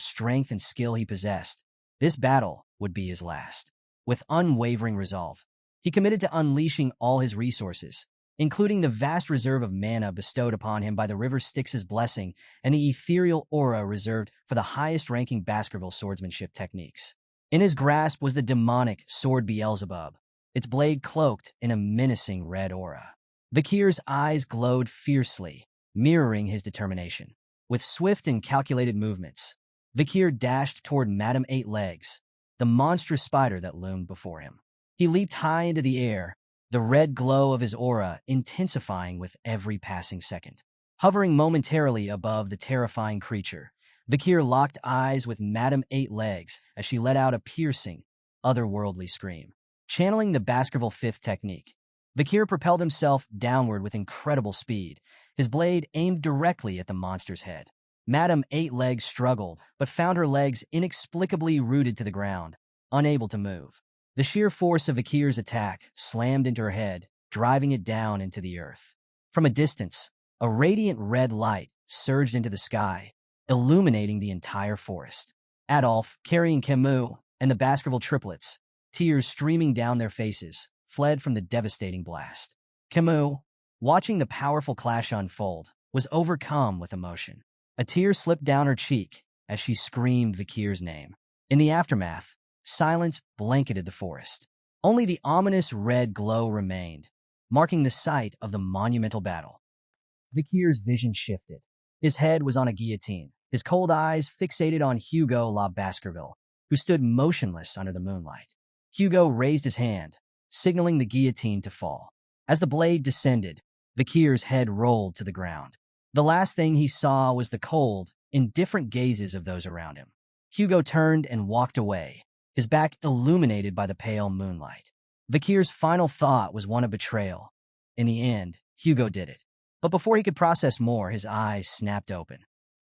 A: strength and skill he possessed, this battle would be his last. With unwavering resolve, he committed to unleashing all his resources, including the vast reserve of mana bestowed upon him by the River Styx's blessing and the ethereal aura reserved for the highest-ranking Baskerville swordsmanship techniques. In his grasp was the demonic sword Beelzebub, its blade cloaked in a menacing red aura. Vakir's eyes glowed fiercely, mirroring his determination. With swift and calculated movements, Vakir dashed toward Madame Eight Legs, the monstrous spider that loomed before him. He leaped high into the air, the red glow of his aura intensifying with every passing second. Hovering momentarily above the terrifying creature, Vakir locked eyes with Madame Eight Legs as she let out a piercing, otherworldly scream. Channeling the Baskerville 5th technique, Vakir propelled himself downward with incredible speed, his blade aimed directly at the monster's head. Madame Eight Legs struggled, but found her legs inexplicably rooted to the ground, unable to move. The sheer force of Vakir's attack slammed into her head, driving it down into the earth. From a distance, a radiant red light surged into the sky, illuminating the entire forest. Adolphe, carrying Kimu, and the Baskerville triplets, tears streaming down their faces, fled from the devastating blast. Kimu, watching the powerful clash unfold, was overcome with emotion. A tear slipped down her cheek as she screamed Vakir's name. In the aftermath, silence blanketed the forest. Only the ominous red glow remained, marking the site of the monumental battle. Vakir's vision shifted. His head was on a guillotine, his cold eyes fixated on Hugo La Baskerville, who stood motionless under the moonlight. Hugo raised his hand, signaling the guillotine to fall. As the blade descended, Vakir's head rolled to the ground. The last thing he saw was the cold, indifferent gazes of those around him. Hugo turned and walked away, his back illuminated by the pale moonlight. Vakir's final thought was one of betrayal. In the end, Hugo did it. But before he could process more, his eyes snapped open.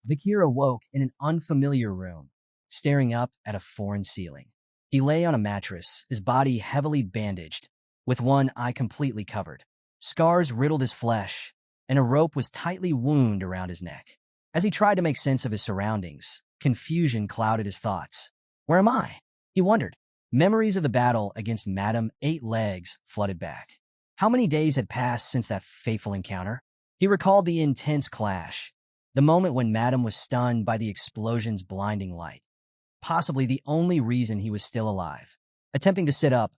A: Vakir awoke in an unfamiliar room, staring up at a foreign ceiling. He lay on a mattress, his body heavily bandaged, with one eye completely covered. Scars riddled his flesh, and a rope was tightly wound around his neck. As he tried to make sense of his surroundings, confusion clouded his thoughts. Where am I? He wondered. Memories of the battle against Madame Eight Legs flooded back. How many days had passed since that fateful encounter? He recalled the intense clash, the moment when Madame was stunned by the explosion's blinding light. Possibly the only reason he was still alive. Attempting to sit up,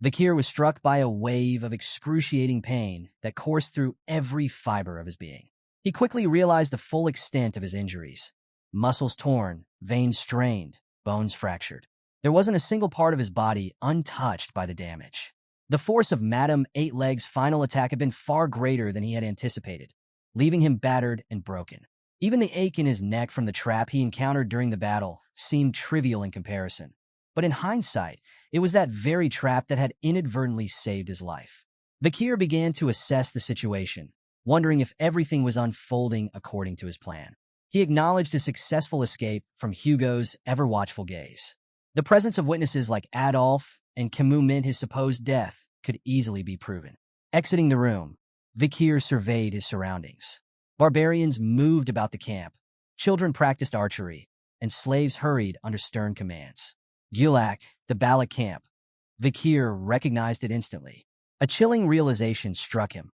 A: Vakir was struck by a wave of excruciating pain that coursed through every fiber of his being. He quickly realized the full extent of his injuries. Muscles torn, veins strained, bones fractured. There wasn't a single part of his body untouched by the damage. The force of Madame Eight Legs' final attack had been far greater than he had anticipated, leaving him battered and broken. Even the ache in his neck from the trap he encountered during the battle seemed trivial in comparison. But in hindsight, it was that very trap that had inadvertently saved his life. Vakir began to assess the situation, wondering if everything was unfolding according to his plan. He acknowledged his successful escape from Hugo's ever-watchful gaze. The presence of witnesses like Adolf and Kimu meant his supposed death could easily be proven. Exiting the room, Vakir surveyed his surroundings. Barbarians moved about the camp, children practiced archery, and slaves hurried under stern commands. Gulak, the Balak camp. Vakir recognized it instantly. A chilling realization struck him.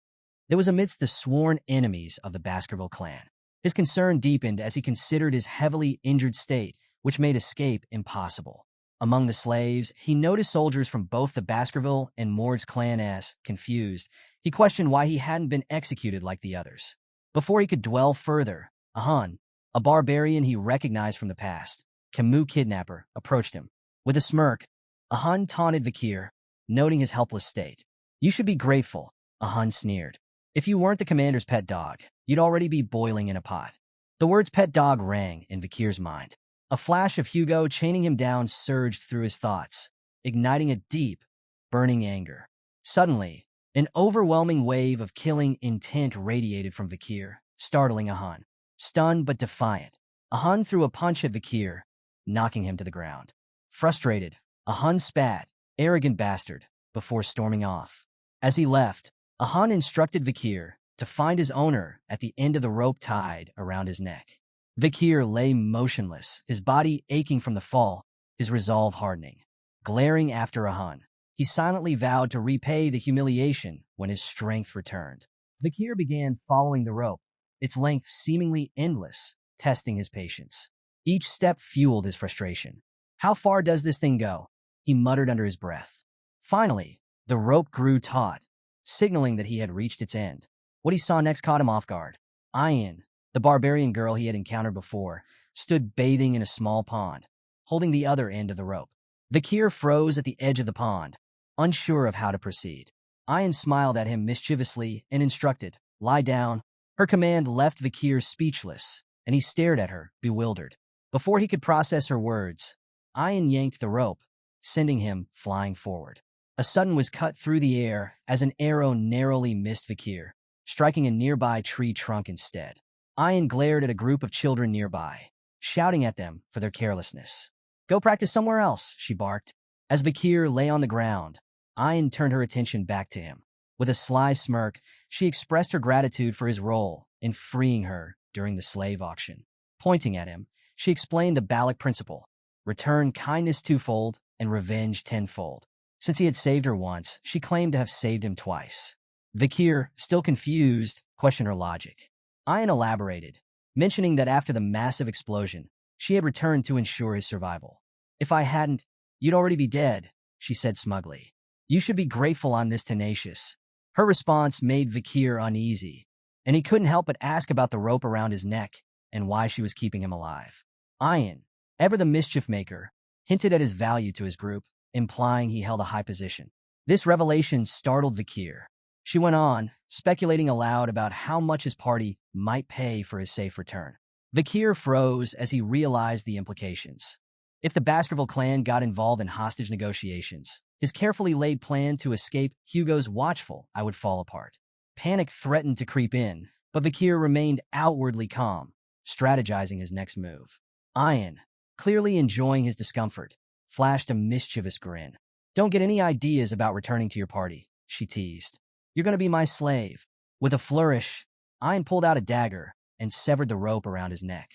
A: It was amidst the sworn enemies of the Baskerville clan. His concern deepened as he considered his heavily injured state, which made escape impossible. Among the slaves, he noticed soldiers from both the Baskerville and Morg's clan as, confused, he questioned why he hadn't been executed like the others. Before he could dwell further, a Hun, a barbarian he recognized from the past, Kimu kidnapper, approached him. With a smirk, a Hun taunted Vakir, noting his helpless state. "You should be grateful," a Hun sneered. "If you weren't the commander's pet dog, you'd already be boiling in a pot." The words pet dog rang in Vakir's mind. A flash of Hugo chaining him down surged through his thoughts, igniting a deep, burning anger. Suddenly, an overwhelming wave of killing intent radiated from Vakir, startling a Hun. Stunned but defiant, a Hun threw a punch at Vakir, knocking him to the ground. Frustrated, a Hun spat, "Arrogant bastard," before storming off. As he left, a Hun instructed Vakir to find his owner at the end of the rope tied around his neck. Vakir lay motionless, his body aching from the fall, his resolve hardening. Glaring after a Hun, he silently vowed to repay the humiliation when his strength returned. Vakir began following the rope, its length seemingly endless, testing his patience. Each step fueled his frustration. "How far does this thing go?" he muttered under his breath. Finally, the rope grew taut, signaling that he had reached its end. What he saw next caught him off guard. Ayin, the barbarian girl he had encountered before, stood bathing in a small pond, holding the other end of the rope. Vakir froze at the edge of the pond, unsure of how to proceed. Ayin smiled at him mischievously and instructed, "Lie down." Her command left Vakir speechless, and he stared at her, bewildered. Before he could process her words, Ayin yanked the rope, sending him flying forward. A sudden was cut through the air as an arrow narrowly missed Vakir, striking a nearby tree trunk instead. Ayin glared at a group of children nearby, shouting at them for their carelessness. "Go practice somewhere else," she barked. As Vakir lay on the ground, Ayin turned her attention back to him. With a sly smirk, she expressed her gratitude for his role in freeing her during the slave auction. Pointing at him, she explained the Balak principle: return kindness twofold and revenge tenfold. Since he had saved her once, she claimed to have saved him twice. Vakir, still confused, questioned her logic. Ayan elaborated, mentioning that after the massive explosion, she had returned to ensure his survival. If I hadn't, you'd already be dead, she said smugly. You should be grateful I'm this tenacious. Her response made Vakir uneasy, and he couldn't help but ask about the rope around his neck and why she was keeping him alive. Ayan, ever the mischief maker, hinted at his value to his group, implying he held a high position. This revelation startled Vakir. She went on, speculating aloud about how much his party might pay for his safe return. Vakir froze as he realized the implications. If the Baskerville clan got involved in hostage negotiations, his carefully laid plan to escape Hugo's watchful eye would fall apart. Panic threatened to creep in, but Vakir remained outwardly calm, strategizing his next move. Ayan, clearly enjoying his discomfort, flashed a mischievous grin. Don't get any ideas about returning to your party, she teased. You're going to be my slave. With a flourish, Ayan pulled out a dagger and severed the rope around his neck.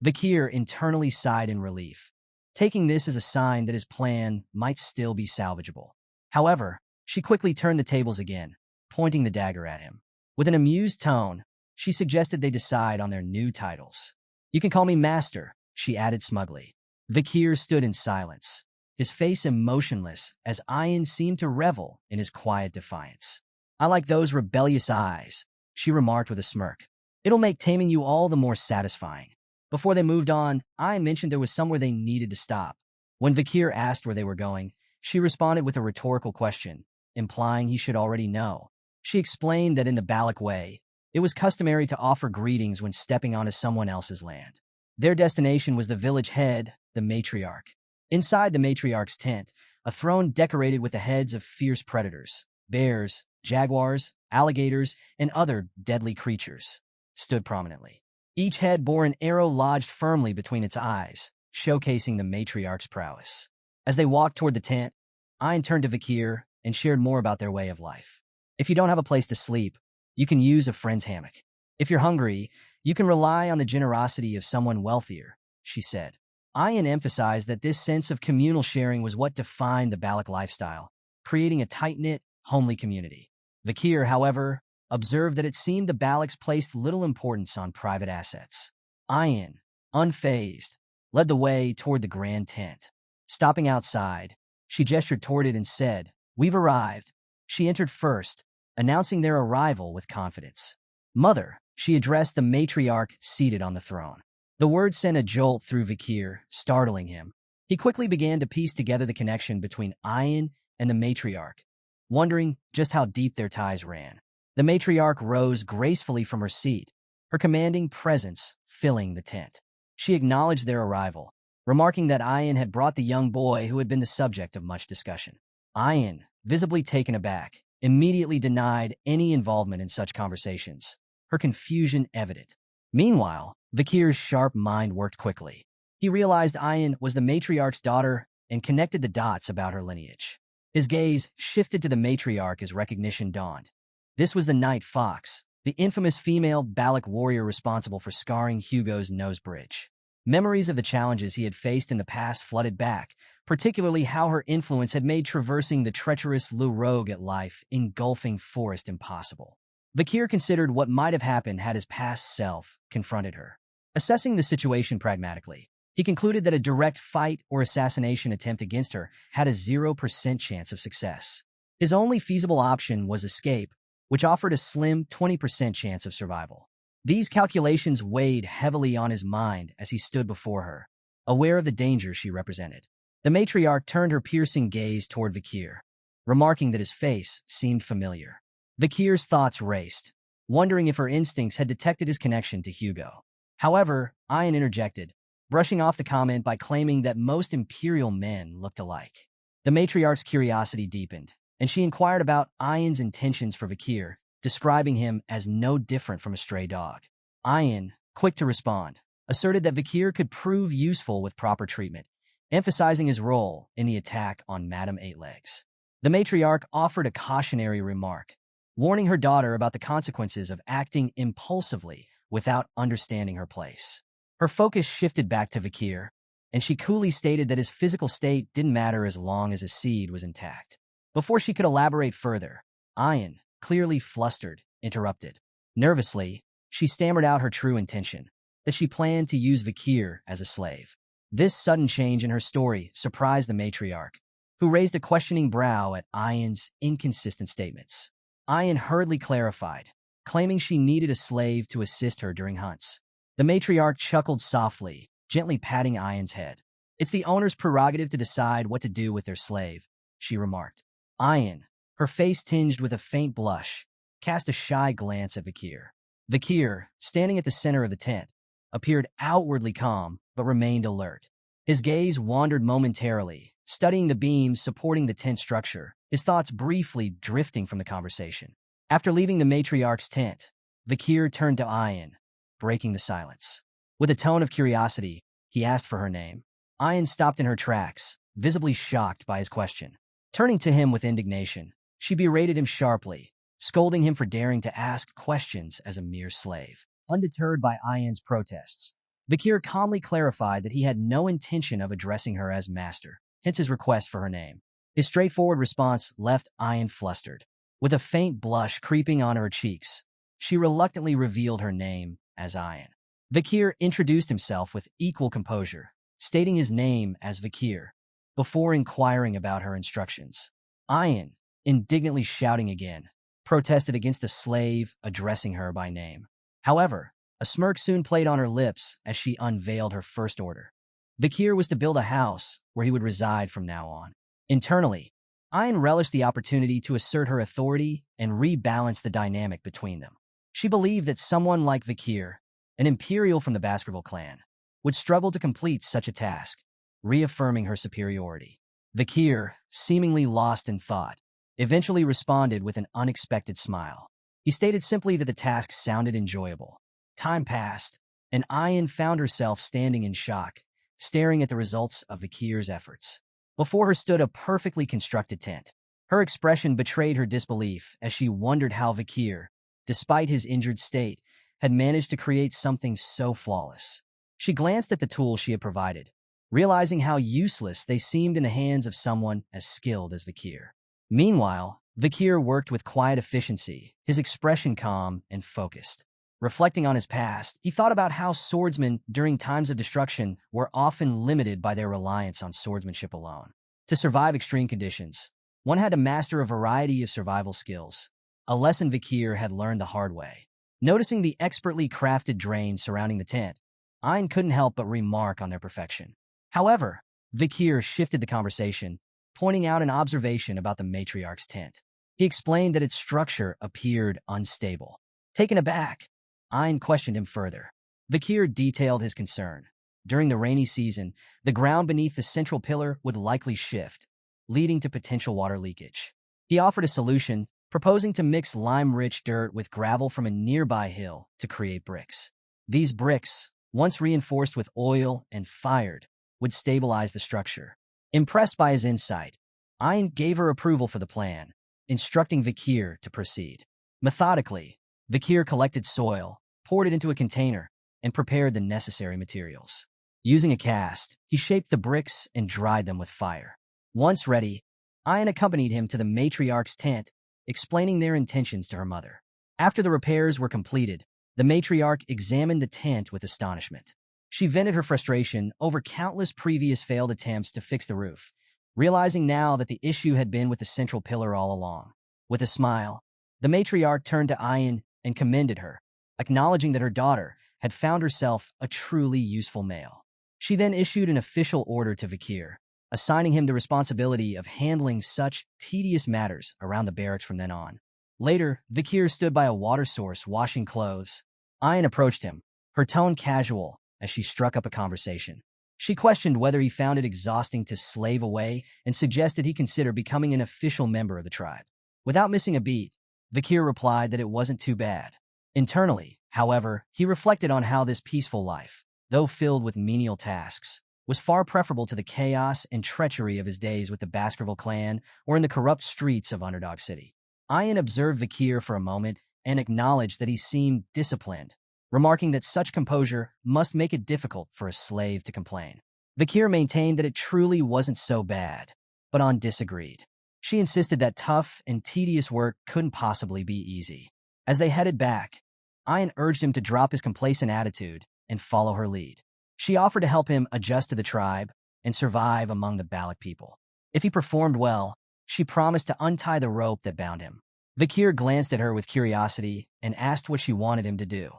A: Vakir internally sighed in relief, taking this as a sign that his plan might still be salvageable. However, she quickly turned the tables again, pointing the dagger at him. With an amused tone, she suggested they decide on their new titles. You can call me Master, she added smugly. Vakir stood in silence, his face emotionless as Ayan seemed to revel in his quiet defiance. I like those rebellious eyes, she remarked with a smirk. It'll make taming you all the more satisfying. Before they moved on, Ayan mentioned there was somewhere they needed to stop. When Vakir asked where they were going, she responded with a rhetorical question, implying he should already know. She explained that in the Balak way, it was customary to offer greetings when stepping onto someone else's land. Their destination was the village head, the matriarch. Inside the matriarch's tent, a throne decorated with the heads of fierce predators, bears, jaguars, alligators, and other deadly creatures, stood prominently. Each head bore an arrow lodged firmly between its eyes, showcasing the matriarch's prowess. As they walked toward the tent, Ayan turned to Vakir and shared more about their way of life. If you don't have a place to sleep, you can use a friend's hammock. If you're hungry, you can rely on the generosity of someone wealthier, she said. Ayan emphasized that this sense of communal sharing was what defined the Balak lifestyle, creating a tight-knit, homely community. Vakir, however, observed that it seemed the Balaks placed little importance on private assets. Ayan, unfazed, led the way toward the grand tent. Stopping outside, she gestured toward it and said, "We've arrived." She entered first, announcing their arrival with confidence. "Mother," she addressed the matriarch seated on the throne. The word sent a jolt through Vakir, startling him. He quickly began to piece together the connection between Ayan and the matriarch, wondering just how deep their ties ran. The matriarch rose gracefully from her seat, her commanding presence filling the tent. She acknowledged their arrival, remarking that Ayan had brought the young boy who had been the subject of much discussion. Ayan, visibly taken aback, immediately denied any involvement in such conversations, her confusion evident. Meanwhile, Vakir's sharp mind worked quickly. He realized Ayan was the matriarch's daughter and connected the dots about her lineage. His gaze shifted to the matriarch as recognition dawned. This was the Night Fox, the infamous female Balak warrior responsible for scarring Hugo's nose bridge. Memories of the challenges he had faced in the past flooded back, particularly how her influence had made traversing the treacherous Lu Rogue life engulfing forest impossible. Vakir considered what might have happened had his past self confronted her. Assessing the situation pragmatically, he concluded that a direct fight or assassination attempt against her had a 0% chance of success. His only feasible option was escape, which offered a slim 20% chance of survival. These calculations weighed heavily on his mind as he stood before her, aware of the danger she represented. The matriarch turned her piercing gaze toward Vakir, remarking that his face seemed familiar. Vakir's thoughts raced, wondering if her instincts had detected his connection to Hugo. However, Ayan interjected, brushing off the comment by claiming that most imperial men looked alike. The matriarch's curiosity deepened, and she inquired about Ayan's intentions for Vakir, describing him as no different from a stray dog. Ayan, quick to respond, asserted that Vakir could prove useful with proper treatment, emphasizing his role in the attack on Madame Eightlegs. The matriarch offered a cautionary remark, warning her daughter about the consequences of acting impulsively without understanding her place. Her focus shifted back to Vakir, and she coolly stated that his physical state didn't matter as long as his seed was intact. Before she could elaborate further, Ayan, clearly flustered, interrupted. Nervously, she stammered out her true intention, that she planned to use Vakir as a slave. This sudden change in her story surprised the matriarch, who raised a questioning brow at Ayan's inconsistent statements. Ayan hurriedly clarified, claiming she needed a slave to assist her during hunts. The matriarch chuckled softly, gently patting Ayan's head. "It's the owner's prerogative to decide what to do with their slave," she remarked. Ayan, her face tinged with a faint blush, cast a shy glance at Vakir. Vakir, standing at the center of the tent, appeared outwardly calm but remained alert. His gaze wandered momentarily, studying the beams supporting the tent structure, his thoughts briefly drifting from the conversation. After leaving the matriarch's tent, Vakir turned to Ayan, breaking the silence. With a tone of curiosity, he asked for her name. Ayan stopped in her tracks, visibly shocked by his question. Turning to him with indignation, she berated him sharply, scolding him for daring to ask questions as a mere slave. Undeterred by Ayan's protests, Vakir calmly clarified that he had no intention of addressing her as master, hence his request for her name. His straightforward response left Ayan flustered. With a faint blush creeping on her cheeks, she reluctantly revealed her name as Ayan. Vakir introduced himself with equal composure, stating his name as Vakir, before inquiring about her instructions. Ayan, indignantly shouting again, protested against a slave addressing her by name. However, a smirk soon played on her lips as she unveiled her first order. Vakir was to build a house where he would reside from now on. Internally, Ayan relished the opportunity to assert her authority and rebalance the dynamic between them. She believed that someone like Vakir, an Imperial from the Baskerville clan, would struggle to complete such a task, reaffirming her superiority. Vakir, seemingly lost in thought, eventually responded with an unexpected smile. He stated simply that the task sounded enjoyable. Time passed, and Ayan found herself standing in shock, staring at the results of Vakir's efforts. Before her stood a perfectly constructed tent. Her expression betrayed her disbelief as she wondered how Vakir, despite his injured state, had managed to create something so flawless. She glanced at the tools she had provided, realizing how useless they seemed in the hands of someone as skilled as Vakir. Meanwhile, Vakir worked with quiet efficiency, his expression calm and focused. Reflecting on his past, he thought about how swordsmen during times of destruction were often limited by their reliance on swordsmanship alone. To survive extreme conditions, one had to master a variety of survival skills, a lesson Vakir had learned the hard way. Noticing the expertly crafted drains surrounding the tent, Ayn couldn't help but remark on their perfection. However, Vakir shifted the conversation, pointing out an observation about the matriarch's tent. He explained that its structure appeared unstable. Taken aback, Ayn questioned him further. Vakir detailed his concern. During the rainy season, the ground beneath the central pillar would likely shift, leading to potential water leakage. He offered a solution, proposing to mix lime-rich dirt with gravel from a nearby hill to create bricks. These bricks, once reinforced with oil and fired, would stabilize the structure. Impressed by his insight, Ayn gave her approval for the plan, instructing Vakir to proceed. Methodically, Vakir collected soil, poured it into a container, and prepared the necessary materials. Using a cast, he shaped the bricks and dried them with fire. Once ready, Ayn accompanied him to the matriarch's tent, explaining their intentions to her mother. After the repairs were completed, the matriarch examined the tent with astonishment. She vented her frustration over countless previous failed attempts to fix the roof, realizing now that the issue had been with the central pillar all along. With a smile, the matriarch turned to Ayn and commended her, acknowledging that her daughter had found herself a truly useful male. She then issued an official order to Vakir, assigning him the responsibility of handling such tedious matters around the barracks from then on. Later, Vakir stood by a water source washing clothes. Ayn approached him, her tone casual as she struck up a conversation. She questioned whether he found it exhausting to slave away and suggested he consider becoming an official member of the tribe. Without missing a beat, Vakir replied that it wasn't too bad. Internally, however, he reflected on how this peaceful life, though filled with menial tasks, was far preferable to the chaos and treachery of his days with the Baskerville clan or in the corrupt streets of Underdog City. Ayn observed Vakir for a moment and acknowledged that he seemed disciplined, remarking that such composure must make it difficult for a slave to complain. Vakir maintained that it truly wasn't so bad, but Ayn disagreed. She insisted that tough and tedious work couldn't possibly be easy. As they headed back, Ian urged him to drop his complacent attitude and follow her lead. She offered to help him adjust to the tribe and survive among the Balak people. If he performed well, she promised to untie the rope that bound him. Vakir glanced at her with curiosity and asked what she wanted him to do.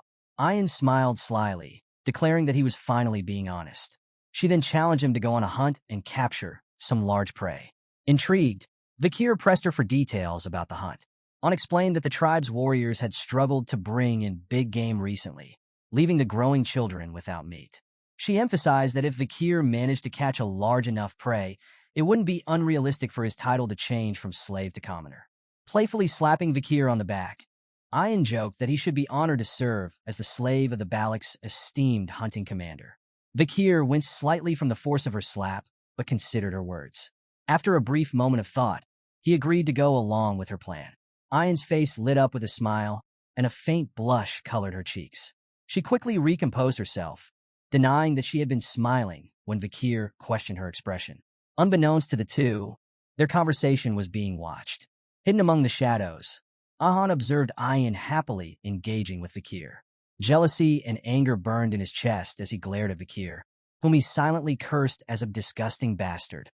A: Ian smiled slyly, declaring that he was finally being honest. She then challenged him to go on a hunt and capture some large prey. Intrigued, Vakir pressed her for details about the hunt. An explained that the tribe's warriors had struggled to bring in big game recently, leaving the growing children without meat. She emphasized that if Vakir managed to catch a large enough prey, it wouldn't be unrealistic for his title to change from slave to commoner. Playfully slapping Vakir on the back, Ian joked that he should be honored to serve as the slave of the Balak's esteemed hunting commander. Vakir winced slightly from the force of her slap, but considered her words. After a brief moment of thought, he agreed to go along with her plan. Ian's face lit up with a smile, and a faint blush colored her cheeks. She quickly recomposed herself, denying that she had been smiling when Vakir questioned her expression. Unbeknownst to the two, their conversation was being watched. Hidden among the shadows, Ahan observed Ian happily engaging with Vakir. Jealousy and anger burned in his chest as he glared at Vakir, whom he silently cursed as a disgusting bastard.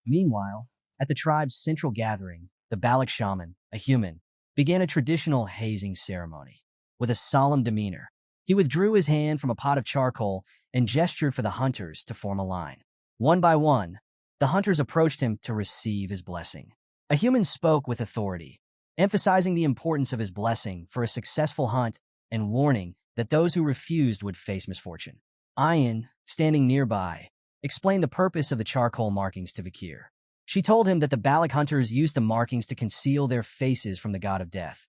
A: Meanwhile, at the tribe's central gathering, the Balak shaman, a human, began a traditional hazing ceremony. With a solemn demeanor, he withdrew his hand from a pot of charcoal and gestured for the hunters to form a line. One by one, the hunters approached him to receive his blessing. A human spoke with authority, emphasizing the importance of his blessing for a successful hunt and warning that those who refused would face misfortune. Ian, standing nearby, explained the purpose of the charcoal markings to Vakir. She told him that the Balak hunters used the markings to conceal their faces from the god of death,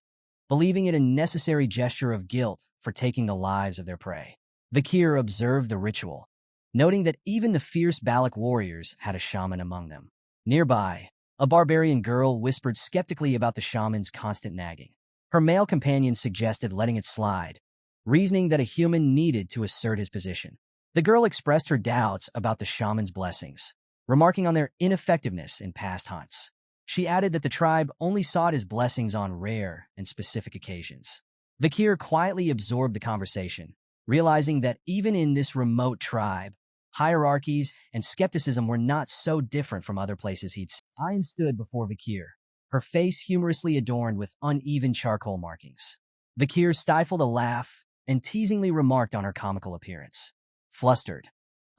A: believing it a necessary gesture of guilt for taking the lives of their prey. Vakir observed the ritual, noting that even the fierce Balak warriors had a shaman among them. Nearby, a barbarian girl whispered skeptically about the shaman's constant nagging. Her male companion suggested letting it slide, reasoning that a human needed to assert his position. The girl expressed her doubts about the shaman's blessings, remarking on their ineffectiveness in past hunts. She added that the tribe only sought his blessings on rare and specific occasions. Vakir quietly absorbed the conversation, realizing that even in this remote tribe, hierarchies and skepticism were not so different from other places he'd seen. Ian stood before Vakir, her face humorously adorned with uneven charcoal markings. Vakir stifled a laugh and teasingly remarked on her comical appearance. Flustered,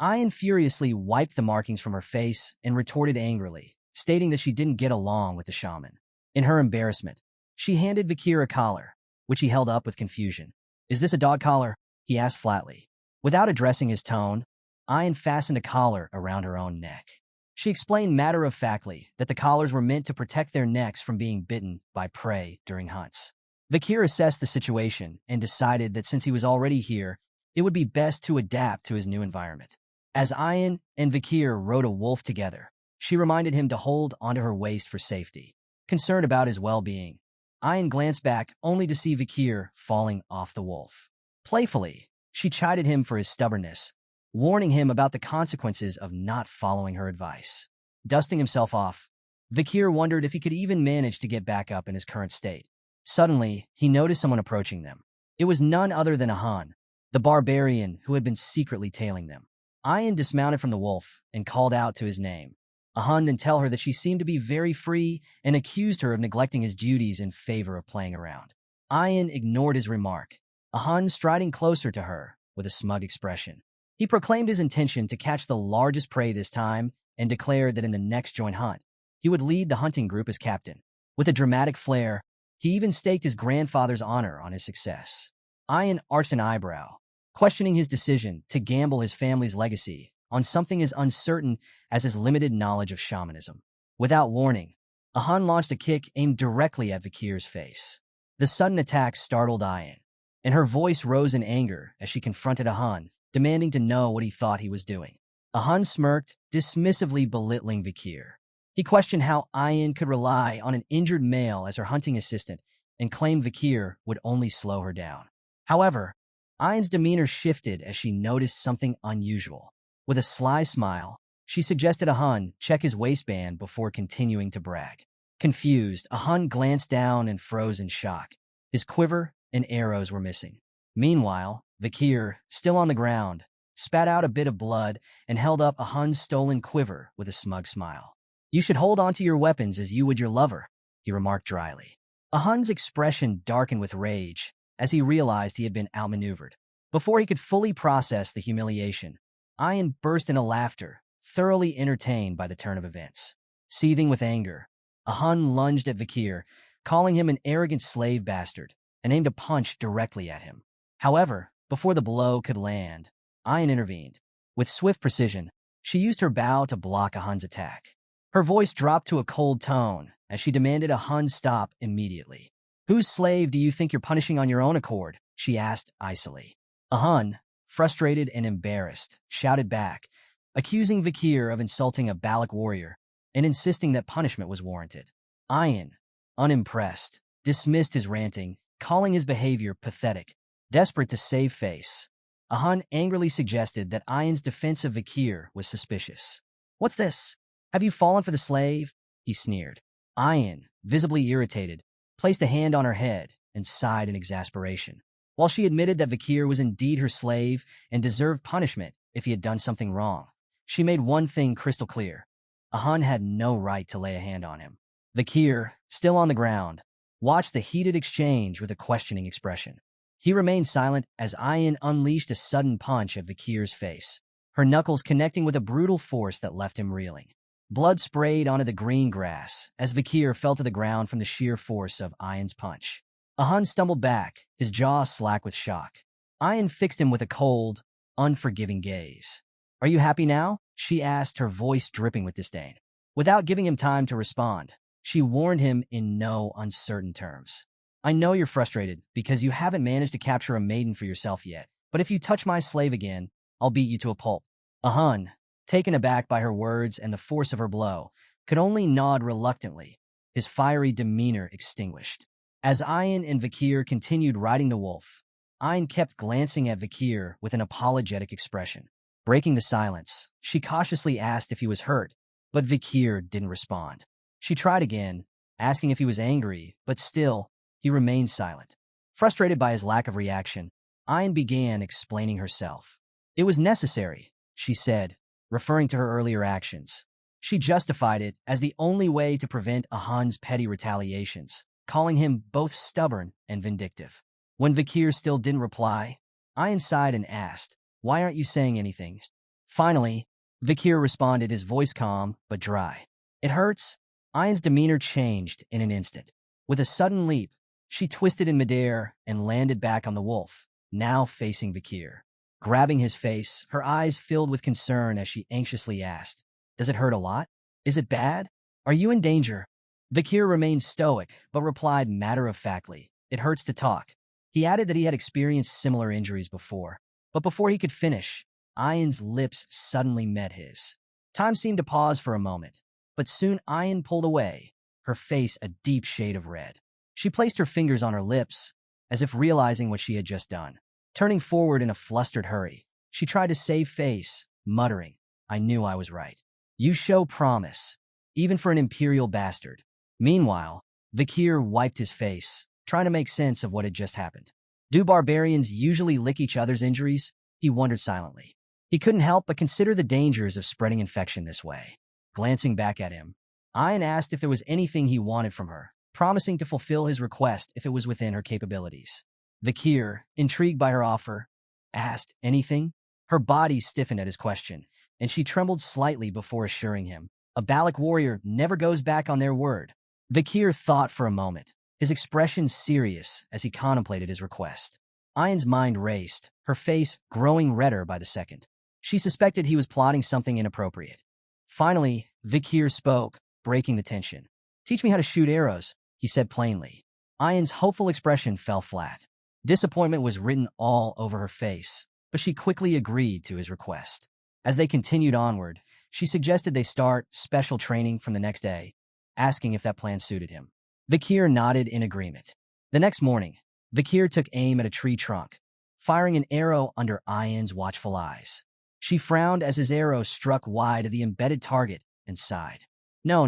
A: Ian furiously wiped the markings from her face and retorted angrily, stating that she didn't get along with the shaman. In her embarrassment, she handed Vakir a collar, which he held up with confusion. "Is this a dog collar?" he asked flatly. Without addressing his tone, Ian fastened a collar around her own neck. She explained matter-of-factly that the collars were meant to protect their necks from being bitten by prey during hunts. Vakir assessed the situation and decided that since he was already here, it would be best to adapt to his new environment. As Ian and Vakir rode a wolf together, she reminded him to hold onto her waist for safety. Concerned about his well-being, Ian glanced back only to see Vakir falling off the wolf. Playfully, she chided him for his stubbornness, warning him about the consequences of not following her advice. Dusting himself off, Vakir wondered if he could even manage to get back up in his current state. Suddenly, he noticed someone approaching them. It was none other than Hound, the barbarian who had been secretly tailing them. Ian dismounted from the wolf and called out to his name. Hound then told her that she seemed to be very free and accused her of neglecting his duties in favor of playing around. Ian ignored his remark, Hound striding closer to her with a smug expression. He proclaimed his intention to catch the largest prey this time and declared that in the next joint hunt, he would lead the hunting group as captain. With a dramatic flair, he even staked his grandfather's honor on his success. Ian arched an eyebrow, questioning his decision to gamble his family's legacy on something as uncertain as his limited knowledge of shamanism. Without warning, Ahan launched a kick aimed directly at Vakir's face. The sudden attack startled Ian, and her voice rose in anger as she confronted Ahan, demanding to know what he thought he was doing. Ahan smirked, dismissively belittling Vakir. He questioned how Ian could rely on an injured male as her hunting assistant and claimed Vakir would only slow her down. However, Ian's demeanor shifted as she noticed something unusual. With a sly smile, she suggested Ahan check his waistband before continuing to brag. Confused, Ahun glanced down and froze in shock. His quiver and arrows were missing. Meanwhile, Vakir, still on the ground, spat out a bit of blood and held up Ahun's stolen quiver with a smug smile. "You should hold onto your weapons as you would your lover," he remarked dryly. Ahun's expression darkened with rage as he realized he had been outmaneuvered. Before he could fully process the humiliation, Ian burst into laughter, thoroughly entertained by the turn of events. Seething with anger, Ahun lunged at Vakir, calling him an arrogant slave bastard, and aimed a punch directly at him. However, before the blow could land, Ian intervened. With swift precision, she used her bow to block Ahun's attack. Her voice dropped to a cold tone as she demanded Ahun stop immediately. "Whose slave do you think you're punishing on your own accord?" she asked icily. Ahun, frustrated and embarrassed, shouted back, accusing Vakir of insulting a Balak warrior and insisting that punishment was warranted. Ian, unimpressed, dismissed his ranting, calling his behavior pathetic. Desperate to save face, Ahun angrily suggested that Ian's defense of Vakir was suspicious. "What's this? Have you fallen for the slave?" he sneered. Ian, visibly irritated, placed a hand on her head and sighed in exasperation. While she admitted that Vakir was indeed her slave and deserved punishment if he had done something wrong, she made one thing crystal clear. Ahun had no right to lay a hand on him. Vakir, still on the ground, watched the heated exchange with a questioning expression. He remained silent as Ian unleashed a sudden punch at Vakir's face, her knuckles connecting with a brutal force that left him reeling. Blood sprayed onto the green grass as Vakir fell to the ground from the sheer force of Ian's punch. Ahun stumbled back, his jaw slack with shock. Ian fixed him with a cold, unforgiving gaze. "Are you happy now?" she asked, her voice dripping with disdain. Without giving him time to respond, she warned him in no uncertain terms. "I know you're frustrated because you haven't managed to capture a maiden for yourself yet, but if you touch my slave again, I'll beat you to a pulp." Ahun, taken aback by her words and the force of her blow, could only nod reluctantly, his fiery demeanor extinguished. As Ian and Vakir continued riding the wolf, Ian kept glancing at Vakir with an apologetic expression. Breaking the silence, she cautiously asked if he was hurt, but Vakir didn't respond. She tried again, asking if he was angry, but still, he remained silent. Frustrated by his lack of reaction, Ian began explaining herself. "It was necessary," she said, referring to her earlier actions. She justified it as the only way to prevent Ahun's petty retaliations, calling him both stubborn and vindictive. When Vakir still didn't reply, Ian sighed and asked, "Why aren't you saying anything?" Finally, Vakir responded, his voice calm but dry. "It hurts." Ian's demeanor changed in an instant. With a sudden leap, she twisted in midair and landed back on the wolf, now facing Vakir. Grabbing his face, her eyes filled with concern as she anxiously asked, "Does it hurt a lot? Is it bad? Are you in danger?" Vakir remained stoic, but replied matter-of-factly, "It hurts to talk." He added that he had experienced similar injuries before, but before he could finish, Ian's lips suddenly met his. Time seemed to pause for a moment, but soon Ian pulled away, her face a deep shade of red. She placed her fingers on her lips, as if realizing what she had just done. Turning forward in a flustered hurry, she tried to save face, muttering, "I knew I was right. You show promise, even for an imperial bastard." Meanwhile, Vakir wiped his face, trying to make sense of what had just happened. Do barbarians usually lick each other's injuries? He wondered silently. He couldn't help but consider the dangers of spreading infection this way. Glancing back at him, Ian asked if there was anything he wanted from her, promising to fulfill his request if it was within her capabilities. Vakir, intrigued by her offer, asked, "Anything?" Her body stiffened at his question, and she trembled slightly before assuring him, "A Balak warrior never goes back on their word." Vakir thought for a moment, his expression serious as he contemplated his request. Ian's mind raced, her face growing redder by the second. She suspected he was plotting something inappropriate. Finally, Vakir spoke, breaking the tension. "Teach me how to shoot arrows," he said plainly. Ian's hopeful expression fell flat. Disappointment was written all over her face, but she quickly agreed to his request. As they continued onward, she suggested they start special training from the next day, asking if that plan suited him. Vakir nodded in agreement. The next morning, Vakir took aim at a tree trunk, firing an arrow under Ian's watchful eyes. She frowned as his arrow struck wide of the embedded target and sighed. No,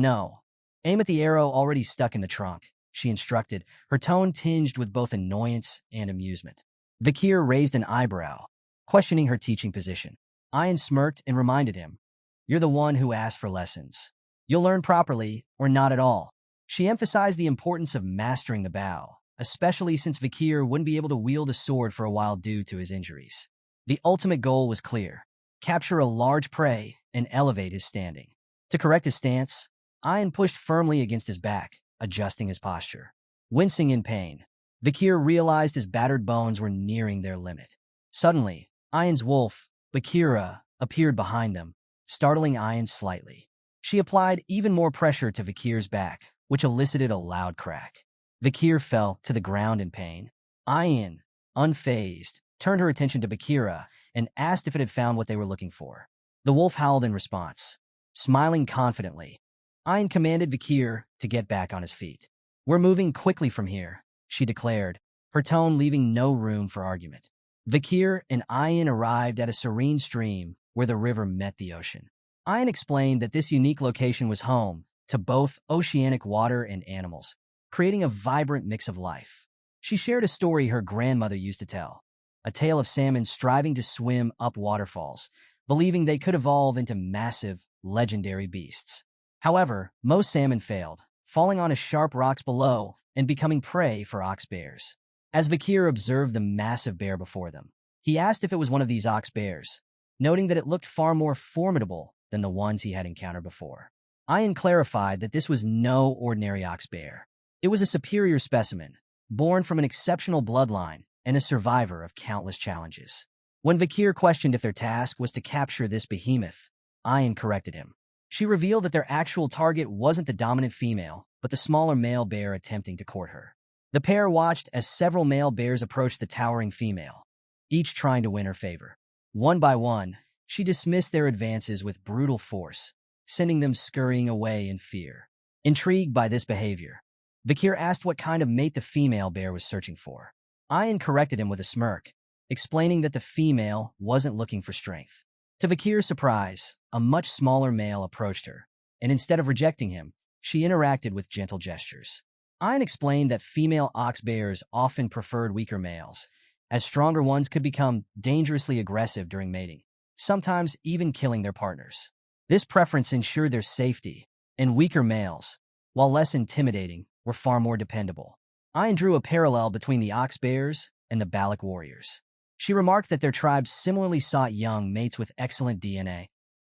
A: Aim at the arrow already stuck in the trunk, she instructed, her tone tinged with both annoyance and amusement. Vakir raised an eyebrow, questioning her teaching position. Ian smirked and reminded him, "You're the one who asked for lessons. You'll learn properly, or not at all." She emphasized the importance of mastering the bow, especially since Vakir wouldn't be able to wield a sword for a while due to his injuries. The ultimate goal was clear: capture a large prey and elevate his standing. To correct his stance, Ian pushed firmly against his back, adjusting his posture. Wincing in pain, Vakir realized his battered bones were nearing their limit. Suddenly, Ian's wolf, Bakira, appeared behind them, startling Ian slightly. She applied even more pressure to Vakir's back, which elicited a loud crack. Vakir fell to the ground in pain. Ian, unfazed, turned her attention to Bakira and asked if it had found what they were looking for. The wolf howled in response. Smiling confidently, Ian commanded Vakir to get back on his feet. "We're moving quickly from here," she declared, her tone leaving no room for argument. Vakir and Ian arrived at a serene stream where the river met the ocean. Ian explained that this unique location was home to both oceanic water and animals, creating a vibrant mix of life. She shared a story her grandmother used to tell, a tale of salmon striving to swim up waterfalls, believing they could evolve into massive, legendary beasts. However, most salmon failed, falling onto sharp rocks below and becoming prey for ox bears. As Vakir observed the massive bear before them, he asked if it was one of these ox bears, noting that it looked far more formidable than the ones he had encountered before. Ian clarified that this was no ordinary ox bear. It was a superior specimen, born from an exceptional bloodline and a survivor of countless challenges. When Vakir questioned if their task was to capture this behemoth, Ian corrected him. She revealed that their actual target wasn't the dominant female, but the smaller male bear attempting to court her. The pair watched as several male bears approached the towering female, each trying to win her favor. One by one, she dismissed their advances with brutal force, sending them scurrying away in fear. Intrigued by this behavior, Vakir asked what kind of mate the female bear was searching for. Ian corrected him with a smirk, explaining that the female wasn't looking for strength. To Vakir's surprise, a much smaller male approached her, and instead of rejecting him, she interacted with gentle gestures. Ian explained that female ox bears often preferred weaker males, as stronger ones could become dangerously aggressive during mating, sometimes even killing their partners. This preference ensured their safety, and weaker males, while less intimidating, were far more dependable. Ian drew a parallel between the ox bears and the Balak warriors. She remarked that their tribes similarly sought young mates with excellent DNA,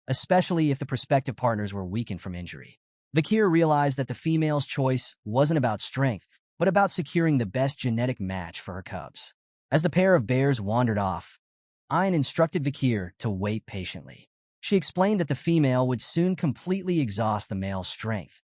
A: especially if the prospective partners were weakened from injury. Vakir realized that the female's choice wasn't about strength, but about securing the best genetic match for her cubs. As the pair of bears wandered off, Ian instructed Vakir to wait patiently. She explained that the female would soon completely exhaust the male's strength,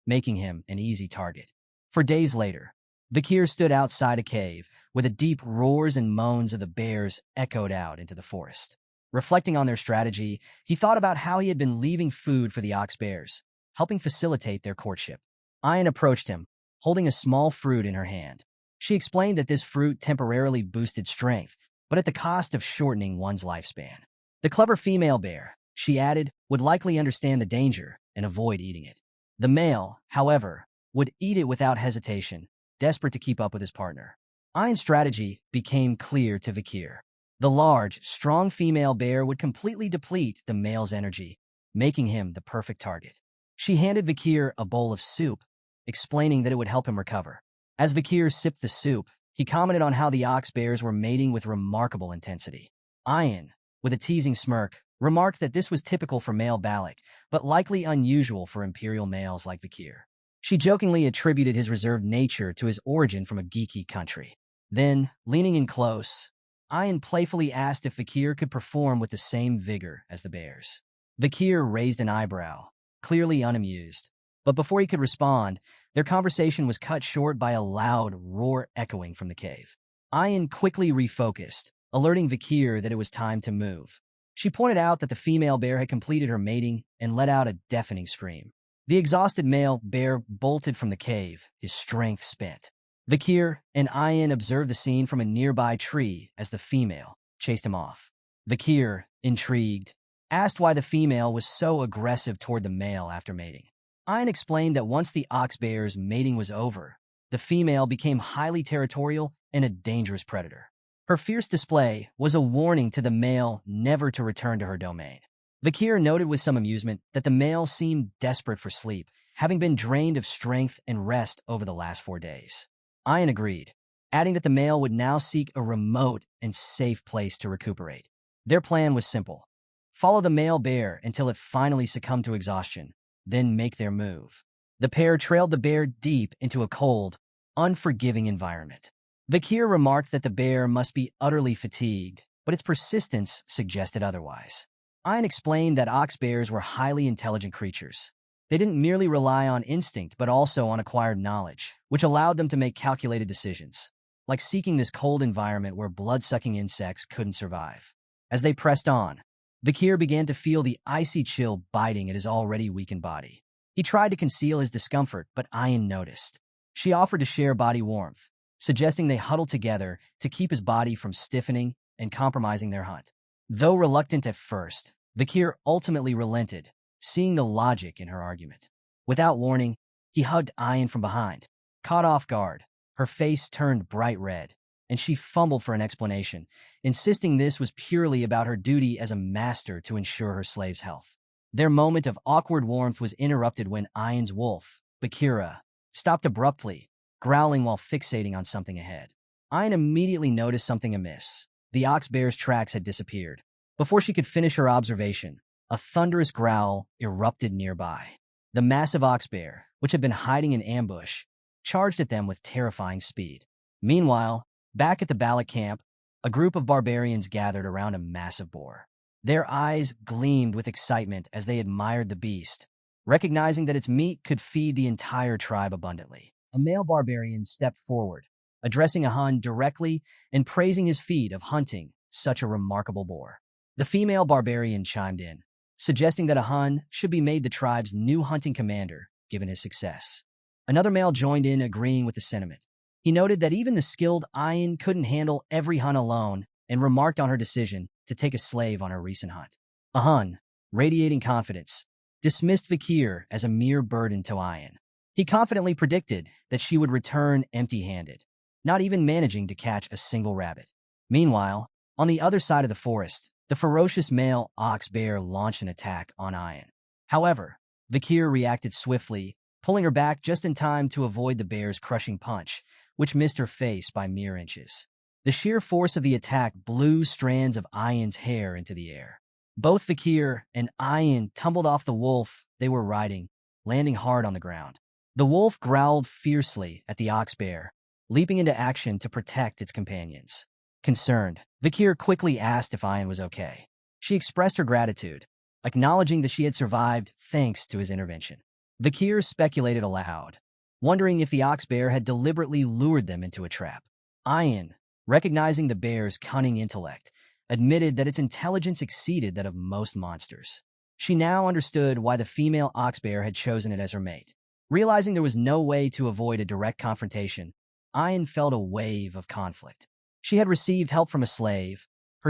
A: making him an easy target. For days later, Vakir stood outside a cave, where the deep roars and moans of the bears echoed out into the forest. Reflecting on their strategy, he thought about how he had been leaving food for the ox bears, helping facilitate their courtship. Ian approached him, holding a small fruit in her hand. She explained that this fruit temporarily boosted strength, but at the cost of shortening one's lifespan. The clever female bear, she added, would likely understand the danger and avoid eating it. The male, however, would eat it without hesitation, desperate to keep up with his partner. Ian's strategy became clear to Vakir. The large, strong female bear would completely deplete the male's energy, making him the perfect target. She handed Vakir a bowl of soup, explaining that it would help him recover. As Vakir sipped the soup, he commented on how the ox bears were mating with remarkable intensity. Ian, with a teasing smirk, remarked that this was typical for male Balak, but likely unusual for imperial males like Vakir. She jokingly attributed his reserved nature to his origin from a geeky country. Then, leaning in close, Ian playfully asked if Vakir could perform with the same vigor as the bears. Vakir raised an eyebrow, clearly unamused. But before he could respond, their conversation was cut short by a loud roar echoing from the cave. Ian quickly refocused, alerting Vakir that it was time to move. She pointed out that the female bear had completed her mating and let out a deafening scream. The exhausted male bear bolted from the cave, his strength spent. Vakir and Ian observed the scene from a nearby tree as the female chased him off. Vakir, intrigued, asked why the female was so aggressive toward the male after mating. Ian explained that once the ox bear's mating was over, the female became highly territorial and a dangerous predator. Her fierce display was a warning to the male never to return to her domain. Vakir noted with some amusement that the male seemed desperate for sleep, having been drained of strength and rest over the last 4 days. Ian agreed, adding that the male would now seek a remote and safe place to recuperate. Their plan was simple: follow the male bear until it finally succumbed to exhaustion, then make their move. The pair trailed the bear deep into a cold, unforgiving environment. Vakir remarked that the bear must be utterly fatigued, but its persistence suggested otherwise. Ian explained that ox bears were highly intelligent creatures. They didn't merely rely on instinct, but also on acquired knowledge, which allowed them to make calculated decisions, like seeking this cold environment where blood-sucking insects couldn't survive. As they pressed on, Vakir began to feel the icy chill biting at his already weakened body. He tried to conceal his discomfort, but Ian noticed. She offered to share body warmth, suggesting they huddle together to keep his body from stiffening and compromising their hunt. Though reluctant at first, Vakir ultimately relented, seeing the logic in her argument. Without warning, he hugged Ian from behind. Caught off guard, her face turned bright red, and she fumbled for an explanation, insisting this was purely about her duty as a master to ensure her slave's health. Their moment of awkward warmth was interrupted when Ian's wolf, Bakira, stopped abruptly, growling while fixating on something ahead. Ian immediately noticed something amiss. The ox bear's tracks had disappeared. Before she could finish her observation, a thunderous growl erupted nearby. The massive ox bear, which had been hiding in ambush, charged at them with terrifying speed. Meanwhile, back at the Balak camp, a group of barbarians gathered around a massive boar. Their eyes gleamed with excitement as they admired the beast, recognizing that its meat could feed the entire tribe abundantly. A male barbarian stepped forward, addressing a Hun directly and praising his feat of hunting such a remarkable boar. The female barbarian chimed in, suggesting that a Hun should be made the tribe's new hunting commander, given his success. Another male joined in, agreeing with the sentiment. He noted that even the skilled Ian couldn't handle every Hun alone and remarked on her decision to take a slave on her recent hunt. A Hun, radiating confidence, dismissed Vakir as a mere burden to Ian. He confidently predicted that she would return empty-handed, not even managing to catch a single rabbit. Meanwhile, on the other side of the forest, the ferocious male ox bear launched an attack on Ian. However, Vakir reacted swiftly, pulling her back just in time to avoid the bear's crushing punch, which missed her face by mere inches. The sheer force of the attack blew strands of Ian's hair into the air. Both Vakir and Ian tumbled off the wolf they were riding, landing hard on the ground. The wolf growled fiercely at the ox bear, leaping into action to protect its companions. Concerned, Vakir quickly asked if Ian was okay. She expressed her gratitude, acknowledging that she had survived thanks to his intervention. Vakir speculated aloud, wondering if the ox bear had deliberately lured them into a trap. Ian, recognizing the bear's cunning intellect, admitted that its intelligence exceeded that of most monsters. She now understood why the female ox bear had chosen it as her mate. Realizing there was no way to avoid a direct confrontation, Ian felt a wave of conflict. She had received help from her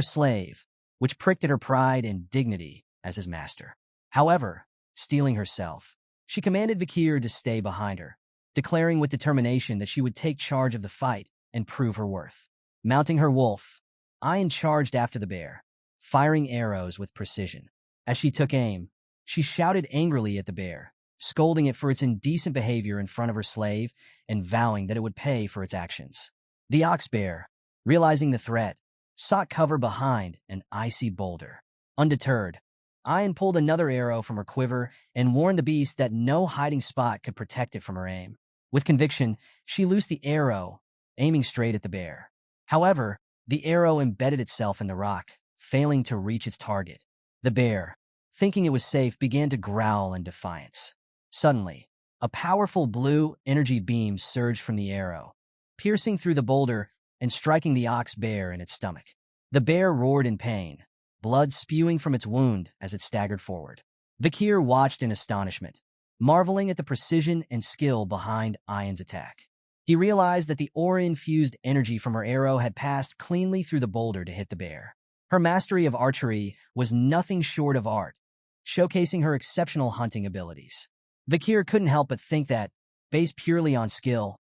A: slave, which pricked at her pride and dignity as his master. However, steeling herself, she commanded Vakir to stay behind her, declaring with determination that she would take charge of the fight and prove her worth. Mounting her wolf, Ian charged after the bear, firing arrows with precision. As she took aim, she shouted angrily at the bear, scolding it for its indecent behavior in front of her slave and vowing that it would pay for its actions. The ox bear, realizing the threat, sought cover behind an icy boulder. Undeterred, Ian pulled another arrow from her quiver and warned the beast that no hiding spot could protect it from her aim. With conviction, she loosed the arrow, aiming straight at the bear. However, the arrow embedded itself in the rock, failing to reach its target. The bear, thinking it was safe, began to growl in defiance. Suddenly, a powerful blue energy beam surged from the arrow, piercing through the boulder and striking the ox bear in its stomach. The bear roared in pain, blood spewing from its wound as it staggered forward. Vakir watched in astonishment, marveling at the precision and skill behind Ian's attack. He realized that the aura-infused energy from her arrow had passed cleanly through the boulder to hit the bear. Her mastery of archery was nothing short of art, showcasing her exceptional hunting abilities. Vakir couldn't help but think that, based purely on skill,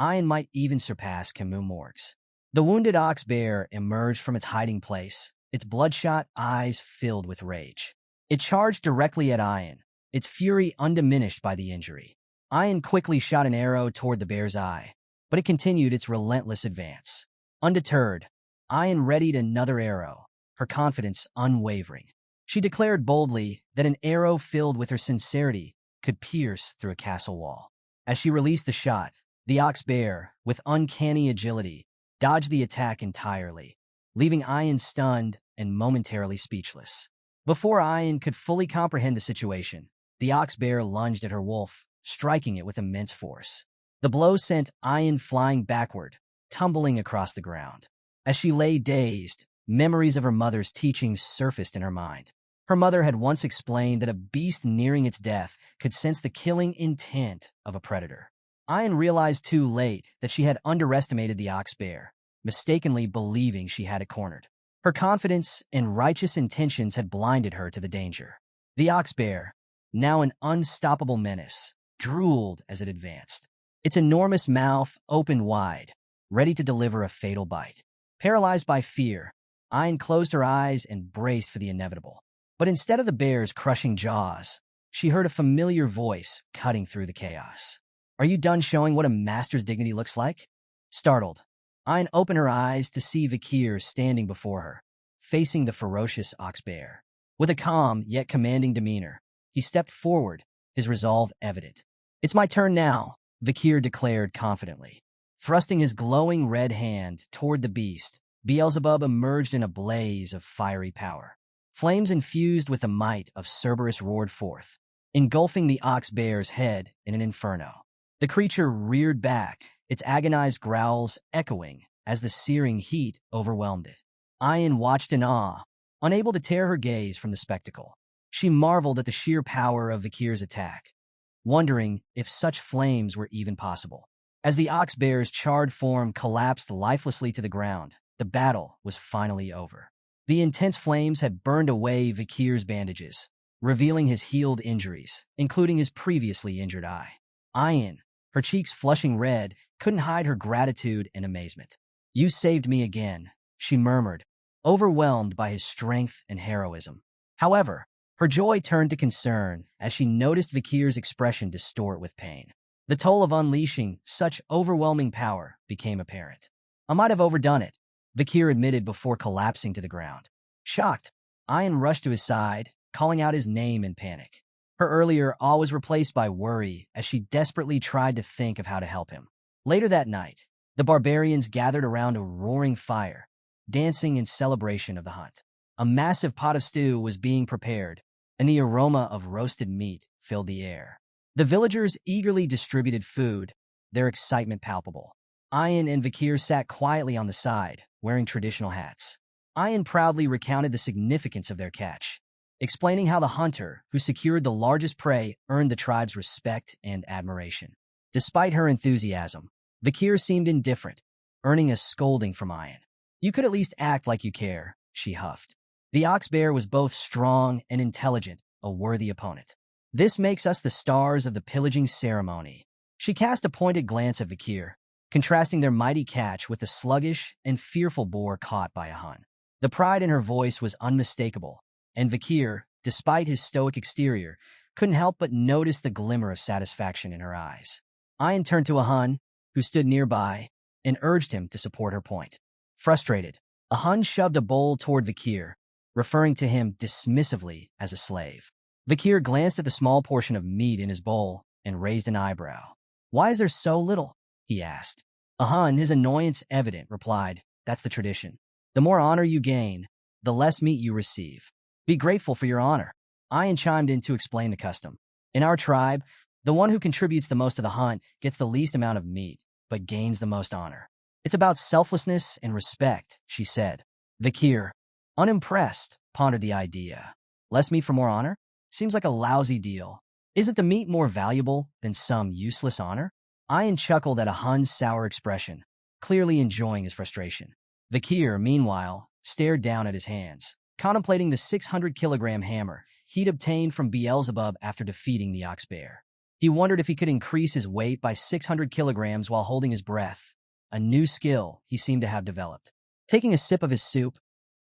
A: Ian might even surpass Kimu Morg's. The wounded ox bear emerged from its hiding place, its bloodshot eyes filled with rage. It charged directly at Ian, its fury undiminished by the injury. Ian quickly shot an arrow toward the bear's eye, but it continued its relentless advance. Undeterred, Ian readied another arrow, her confidence unwavering. She declared boldly that an arrow filled with her sincerity could pierce through a castle wall. As she released the shot, the ox bear, with uncanny agility, dodged the attack entirely, leaving Ian stunned and momentarily speechless. Before Ian could fully comprehend the situation, the ox bear lunged at her wolf, striking it with immense force. The blow sent Ian flying backward, tumbling across the ground. As she lay dazed, memories of her mother's teachings surfaced in her mind. Her mother had once explained that a beast nearing its death could sense the killing intent of a predator. Ian realized too late that she had underestimated the ox bear, mistakenly believing she had it cornered. Her confidence and righteous intentions had blinded her to the danger. The ox bear, now an unstoppable menace, drooled as it advanced. Its enormous mouth opened wide, ready to deliver a fatal bite. Paralyzed by fear, Ian closed her eyes and braced for the inevitable. But instead of the bear's crushing jaws, she heard a familiar voice cutting through the chaos. "Are you done showing what a master's dignity looks like?" Startled, Ian opened her eyes to see Vakir standing before her, facing the ferocious ox bear. With a calm yet commanding demeanor, he stepped forward, his resolve evident. "It's my turn now," Vakir declared confidently. Thrusting his glowing red hand toward the beast, Beelzebub emerged in a blaze of fiery power. Flames infused with the might of Cerberus roared forth, engulfing the ox bear's head in an inferno. The creature reared back, its agonized growls echoing as the searing heat overwhelmed it. Ian watched in awe, unable to tear her gaze from the spectacle. She marveled at the sheer power of Vakir's attack, wondering if such flames were even possible. As the ox bear's charred form collapsed lifelessly to the ground, the battle was finally over. The intense flames had burned away Vakir's bandages, revealing his healed injuries, including his previously injured eye. Ian, her cheeks flushing red, couldn't hide her gratitude and amazement. "You saved me again," she murmured, overwhelmed by his strength and heroism. However, her joy turned to concern as she noticed Vakir's expression distort with pain. The toll of unleashing such overwhelming power became apparent. "I might have overdone it," Vakir admitted before collapsing to the ground. Shocked, Ian rushed to his side, calling out his name in panic. Her earlier awe was replaced by worry as she desperately tried to think of how to help him. Later that night, the barbarians gathered around a roaring fire, dancing in celebration of the hunt. A massive pot of stew was being prepared, and the aroma of roasted meat filled the air. The villagers eagerly distributed food, their excitement palpable. Ian and Vakir sat quietly on the side, wearing traditional hats. Ian proudly recounted the significance of their catch, explaining how the hunter who secured the largest prey earned the tribe's respect and admiration. Despite her enthusiasm, Vakir seemed indifferent, earning a scolding from Ian. "You could at least act like you care," she huffed. The ox bear was both strong and intelligent, a worthy opponent. "This makes us the stars of the pillaging ceremony." She cast a pointed glance at Vakir, contrasting their mighty catch with the sluggish and fearful boar caught by a Hun. The pride in her voice was unmistakable, and Vakir, despite his stoic exterior, couldn't help but notice the glimmer of satisfaction in her eyes. Ian turned to a Hun, who stood nearby, and urged him to support her point. Frustrated, a Hun shoved a bowl toward Vakir, referring to him dismissively as a slave. Vakir glanced at the small portion of meat in his bowl and raised an eyebrow. "Why is there so little?" he asked. A Hun, his annoyance evident, replied, "That's the tradition. The more honor you gain, the less meat you receive. Be grateful for your honor." Ian chimed in to explain the custom. "In our tribe, the one who contributes the most to the hunt gets the least amount of meat, but gains the most honor. It's about selflessness and respect," she said. Vakir, unimpressed, pondered the idea. "Less meat for more honor? Seems like a lousy deal. Isn't the meat more valuable than some useless honor?" Ian chuckled at a Hun's sour expression, clearly enjoying his frustration. Vakir, meanwhile, stared down at his hands, contemplating the 600-kilogram hammer he'd obtained from Beelzebub after defeating the ox bear. He wondered if he could increase his weight by 600 kilograms while holding his breath, a new skill he seemed to have developed. Taking a sip of his soup,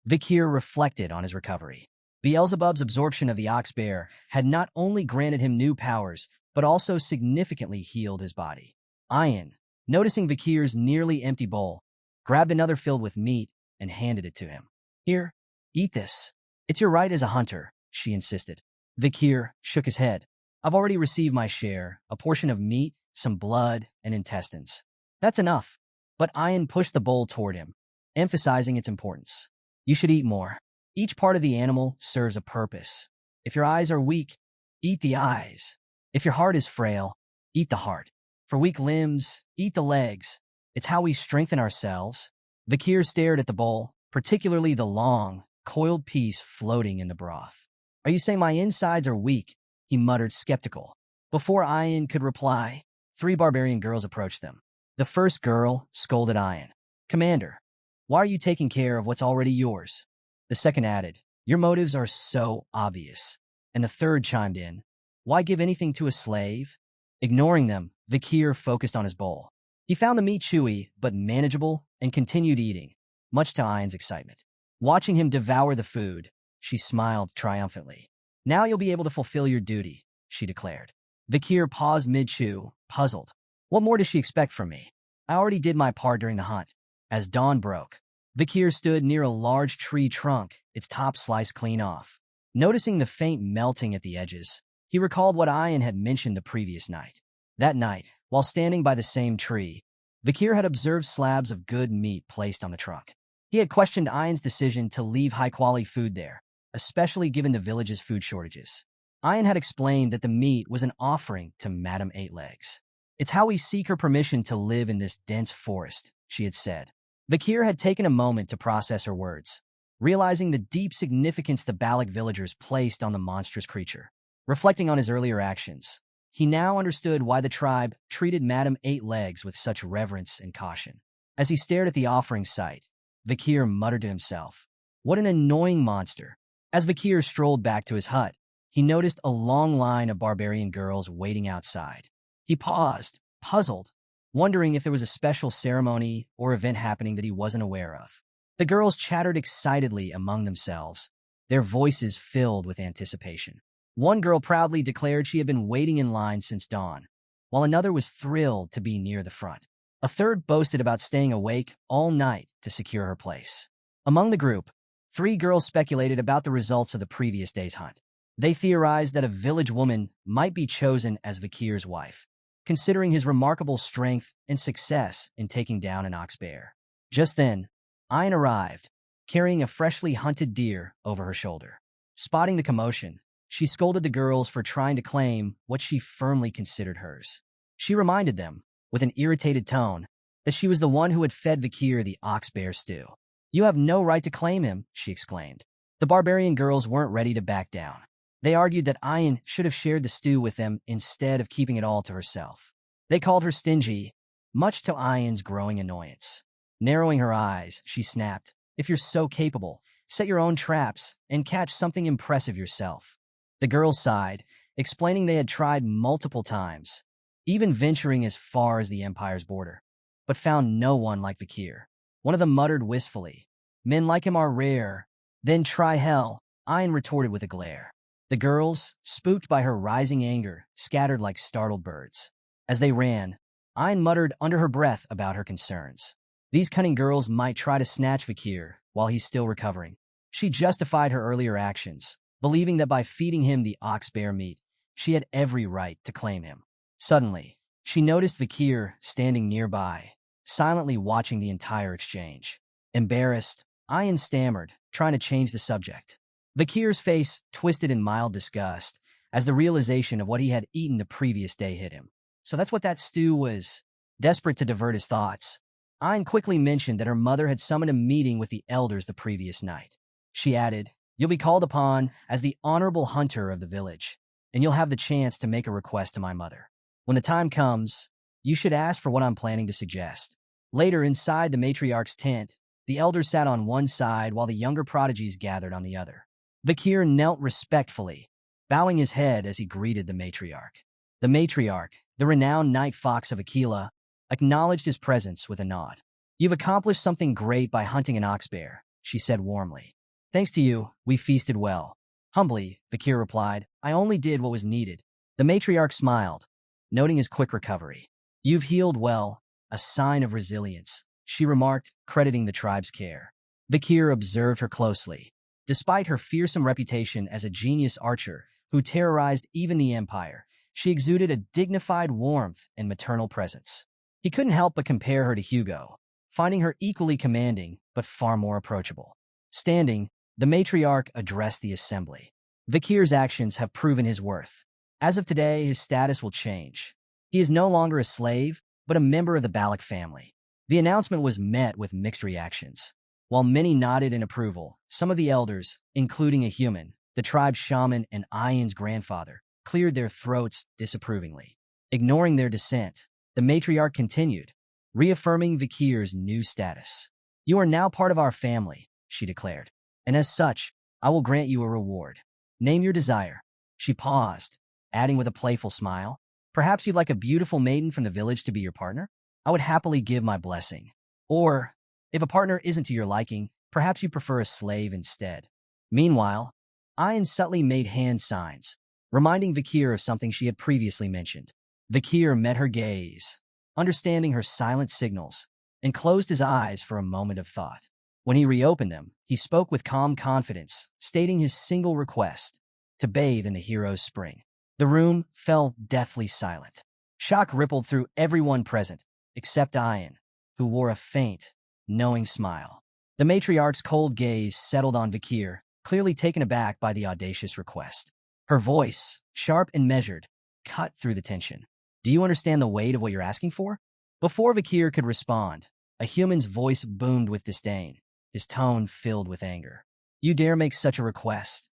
A: Vakir reflected on his recovery. Beelzebub's absorption of the ox bear had not only granted him new powers, but also significantly healed his body. Ayan, noticing Vakir's nearly empty bowl, grabbed another filled with meat and handed it to him. Here, eat this. It's your right as a hunter, she insisted. Vakir shook his head. I've already received my share, a portion of meat, some blood, and intestines. That's enough. But Ayan pushed the bowl toward him, emphasizing its importance. You should eat more. Each part of the animal serves a purpose. If your eyes are weak, eat the eyes. If your heart is frail, eat the heart. For weak limbs, eat the legs. It's how we strengthen ourselves. Vakir stared at the bowl, particularly the long, coiled piece floating in the broth. Are you saying my insides are weak? He muttered, skeptical. Before Ayan could reply, 3 barbarian girls approached them. The first girl scolded Ayan. Commander, why are you taking care of what's already yours? The second added, your motives are so obvious. And the third chimed in, why give anything to a slave? Ignoring them, Vakir focused on his bowl. He found the meat chewy but manageable and continued eating, much to Ayan's excitement. Watching him devour the food, she smiled triumphantly. Now you'll be able to fulfill your duty, she declared. Vakir paused mid-chew, puzzled. What more does she expect from me? I already did my part during the hunt. As dawn broke, Vakir stood near a large tree trunk, its top sliced clean off. Noticing the faint melting at the edges, he recalled what Ayan had mentioned the previous night. That night, while standing by the same tree, Vakir had observed slabs of good meat placed on the trunk. He had questioned Ayan's decision to leave high-quality food there, especially given the village's food shortages. Ayan had explained that the meat was an offering to Madame Eightlegs. It's how we seek her permission to live in this dense forest, she had said. Vakir had taken a moment to process her words, realizing the deep significance the Balak villagers placed on the monstrous creature. Reflecting on his earlier actions, he now understood why the tribe treated Madame Eightlegs with such reverence and caution. As he stared at the offering site, Vakir muttered to himself, what an annoying monster. As Vakir strolled back to his hut, he noticed a long line of barbarian girls waiting outside. He paused, puzzled, wondering if there was a special ceremony or event happening that he wasn't aware of. The girls chattered excitedly among themselves, their voices filled with anticipation. One girl proudly declared she had been waiting in line since dawn, while another was thrilled to be near the front. A third boasted about staying awake all night to secure her place. Among the group, 3 girls speculated about the results of the previous day's hunt. They theorized that a village woman might be chosen as Vakir's wife, considering his remarkable strength and success in taking down an ox bear. Just then, Ayan arrived, carrying a freshly hunted deer over her shoulder. Spotting the commotion, she scolded the girls for trying to claim what she firmly considered hers. She reminded them, with an irritated tone, that she was the one who had fed Vakir the ox bear stew. You have no right to claim him, she exclaimed. The barbarian girls weren't ready to back down. They argued that Ayan should have shared the stew with them instead of keeping it all to herself. They called her stingy, much to Ayan's growing annoyance. Narrowing her eyes, she snapped, if you're so capable, set your own traps and catch something impressive yourself. The girls sighed, explaining they had tried multiple times, even venturing as far as the Empire's border, but found no one like Vakir. One of them muttered wistfully, men like him are rare. Then try hell, Ayan retorted with a glare. The girls, spooked by her rising anger, scattered like startled birds. As they ran, Ayan muttered under her breath about her concerns. These cunning girls might try to snatch Vakir while he's still recovering. She justified her earlier actions, believing that by feeding him the ox bear meat, she had every right to claim him. Suddenly, she noticed Vakir standing nearby, silently watching the entire exchange. Embarrassed, Ayan stammered, trying to change the subject. Vakir's face twisted in mild disgust as the realization of what he had eaten the previous day hit him. So that's what that stew was. Desperate to divert his thoughts, Ayan quickly mentioned that her mother had summoned a meeting with the elders the previous night. She added, you'll be called upon as the honorable hunter of the village, and you'll have the chance to make a request to my mother. When the time comes, you should ask for what I'm planning to suggest. Later, inside the matriarch's tent, the elders sat on one side while the younger prodigies gathered on the other. Vakir knelt respectfully, bowing his head as he greeted the matriarch. The matriarch, the renowned night fox of Aquila, acknowledged his presence with a nod. "You've accomplished something great by hunting an ox bear," she said warmly. "Thanks to you, we feasted well." Humbly, Vakir replied, "I only did what was needed." The matriarch smiled, noting his quick recovery. "You've healed well, a sign of resilience," she remarked, crediting the tribe's care. Vakir observed her closely. Despite her fearsome reputation as a genius archer who terrorized even the empire, she exuded a dignified warmth and maternal presence. He couldn't help but compare her to Hugo, finding her equally commanding but far more approachable. Standing, the matriarch addressed the assembly. "Vakir's actions have proven his worth. As of today, his status will change. He is no longer a slave, but a member of the Balak family." The announcement was met with mixed reactions. While many nodded in approval, some of the elders, including a human, the tribe's shaman and Ayan's grandfather, cleared their throats disapprovingly. Ignoring their dissent, the matriarch continued, reaffirming Vakir's new status. "You are now part of our family," she declared, "and as such, I will grant you a reward. Name your desire." She paused, adding with a playful smile, "Perhaps you'd like a beautiful maiden from the village to be your partner? I would happily give my blessing. Or, if a partner isn't to your liking, perhaps you prefer a slave instead." Meanwhile, Ayan subtly made hand signs, reminding Vakir of something she had previously mentioned. Vakir met her gaze, understanding her silent signals, and closed his eyes for a moment of thought. When he reopened them, he spoke with calm confidence, stating his single request, to bathe in the hero's spring. The room fell deathly silent. Shock rippled through everyone present, except Ayan, who wore a faint, knowing smile. The matriarch's cold gaze settled on Vakir, clearly taken aback by the audacious request. Her voice, sharp and measured, cut through the tension. "Do you understand the weight of what you're asking for?" Before Vakir could respond, a human's voice boomed with disdain, his tone filled with anger. "You dare make such a request?"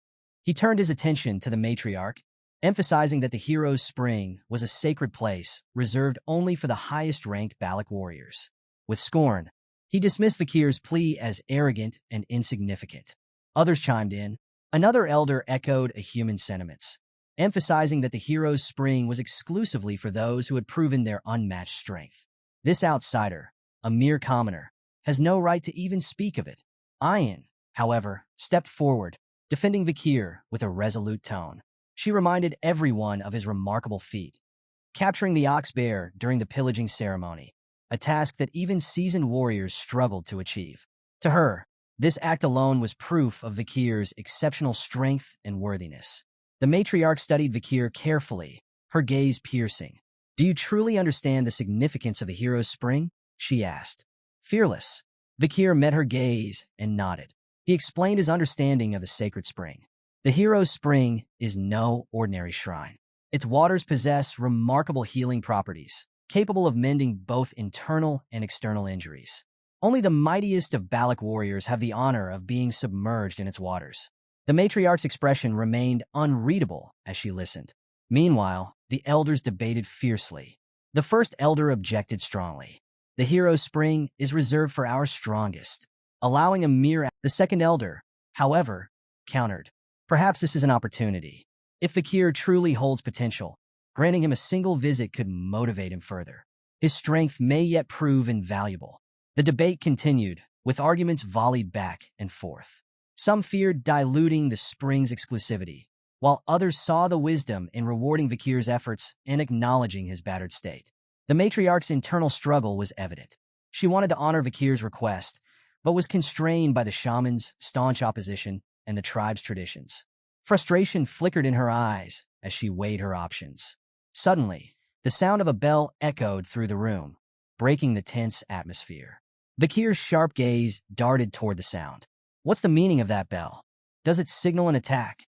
A: He turned his attention to the matriarch, emphasizing that the hero's spring was a sacred place reserved only for the highest-ranked Balak warriors. With scorn, he dismissed Vakir's plea as arrogant and insignificant. Others chimed in. Another elder echoed a human's sentiments, emphasizing that the hero's spring was exclusively for those who had proven their unmatched strength. This outsider, a mere commoner, has no right to even speak of it. Ayan, however, stepped forward, defending Vakir with a resolute tone. She reminded everyone of his remarkable feat, capturing the ox bear during the pillaging ceremony, a task that even seasoned warriors struggled to achieve. To her, this act alone was proof of Vakir's exceptional strength and worthiness. The matriarch studied Vakir carefully, her gaze piercing. "Do you truly understand the significance of the hero's spring?" she asked. Fearless, Vakir met her gaze and nodded. He explained his understanding of the sacred spring. The hero's spring is no ordinary shrine. Its waters possess remarkable healing properties, capable of mending both internal and external injuries. Only the mightiest of Balak warriors have the honor of being submerged in its waters. The matriarch's expression remained unreadable as she listened. Meanwhile, the elders debated fiercely. The first elder objected strongly. "The hero's spring is reserved for our strongest," allowing a mere... The second elder, however, countered. "Perhaps this is an opportunity. If Vakir truly holds potential, granting him a single visit could motivate him further. His strength may yet prove invaluable." The debate continued, with arguments volleyed back and forth. Some feared diluting the spring's exclusivity, while others saw the wisdom in rewarding Vakir's efforts and acknowledging his battered state. The matriarch's internal struggle was evident. She wanted to honor Vakir's request, but was constrained by the shaman's staunch opposition and the tribe's traditions. Frustration flickered in her eyes as she weighed her options. Suddenly, the sound of a bell echoed through the room, breaking the tense atmosphere. Vakir's sharp gaze darted toward the sound. "What's the meaning of that bell? Does it signal an attack?"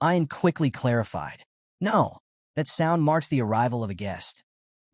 A: Ayan quickly clarified. "No, that sound marks the arrival of a guest,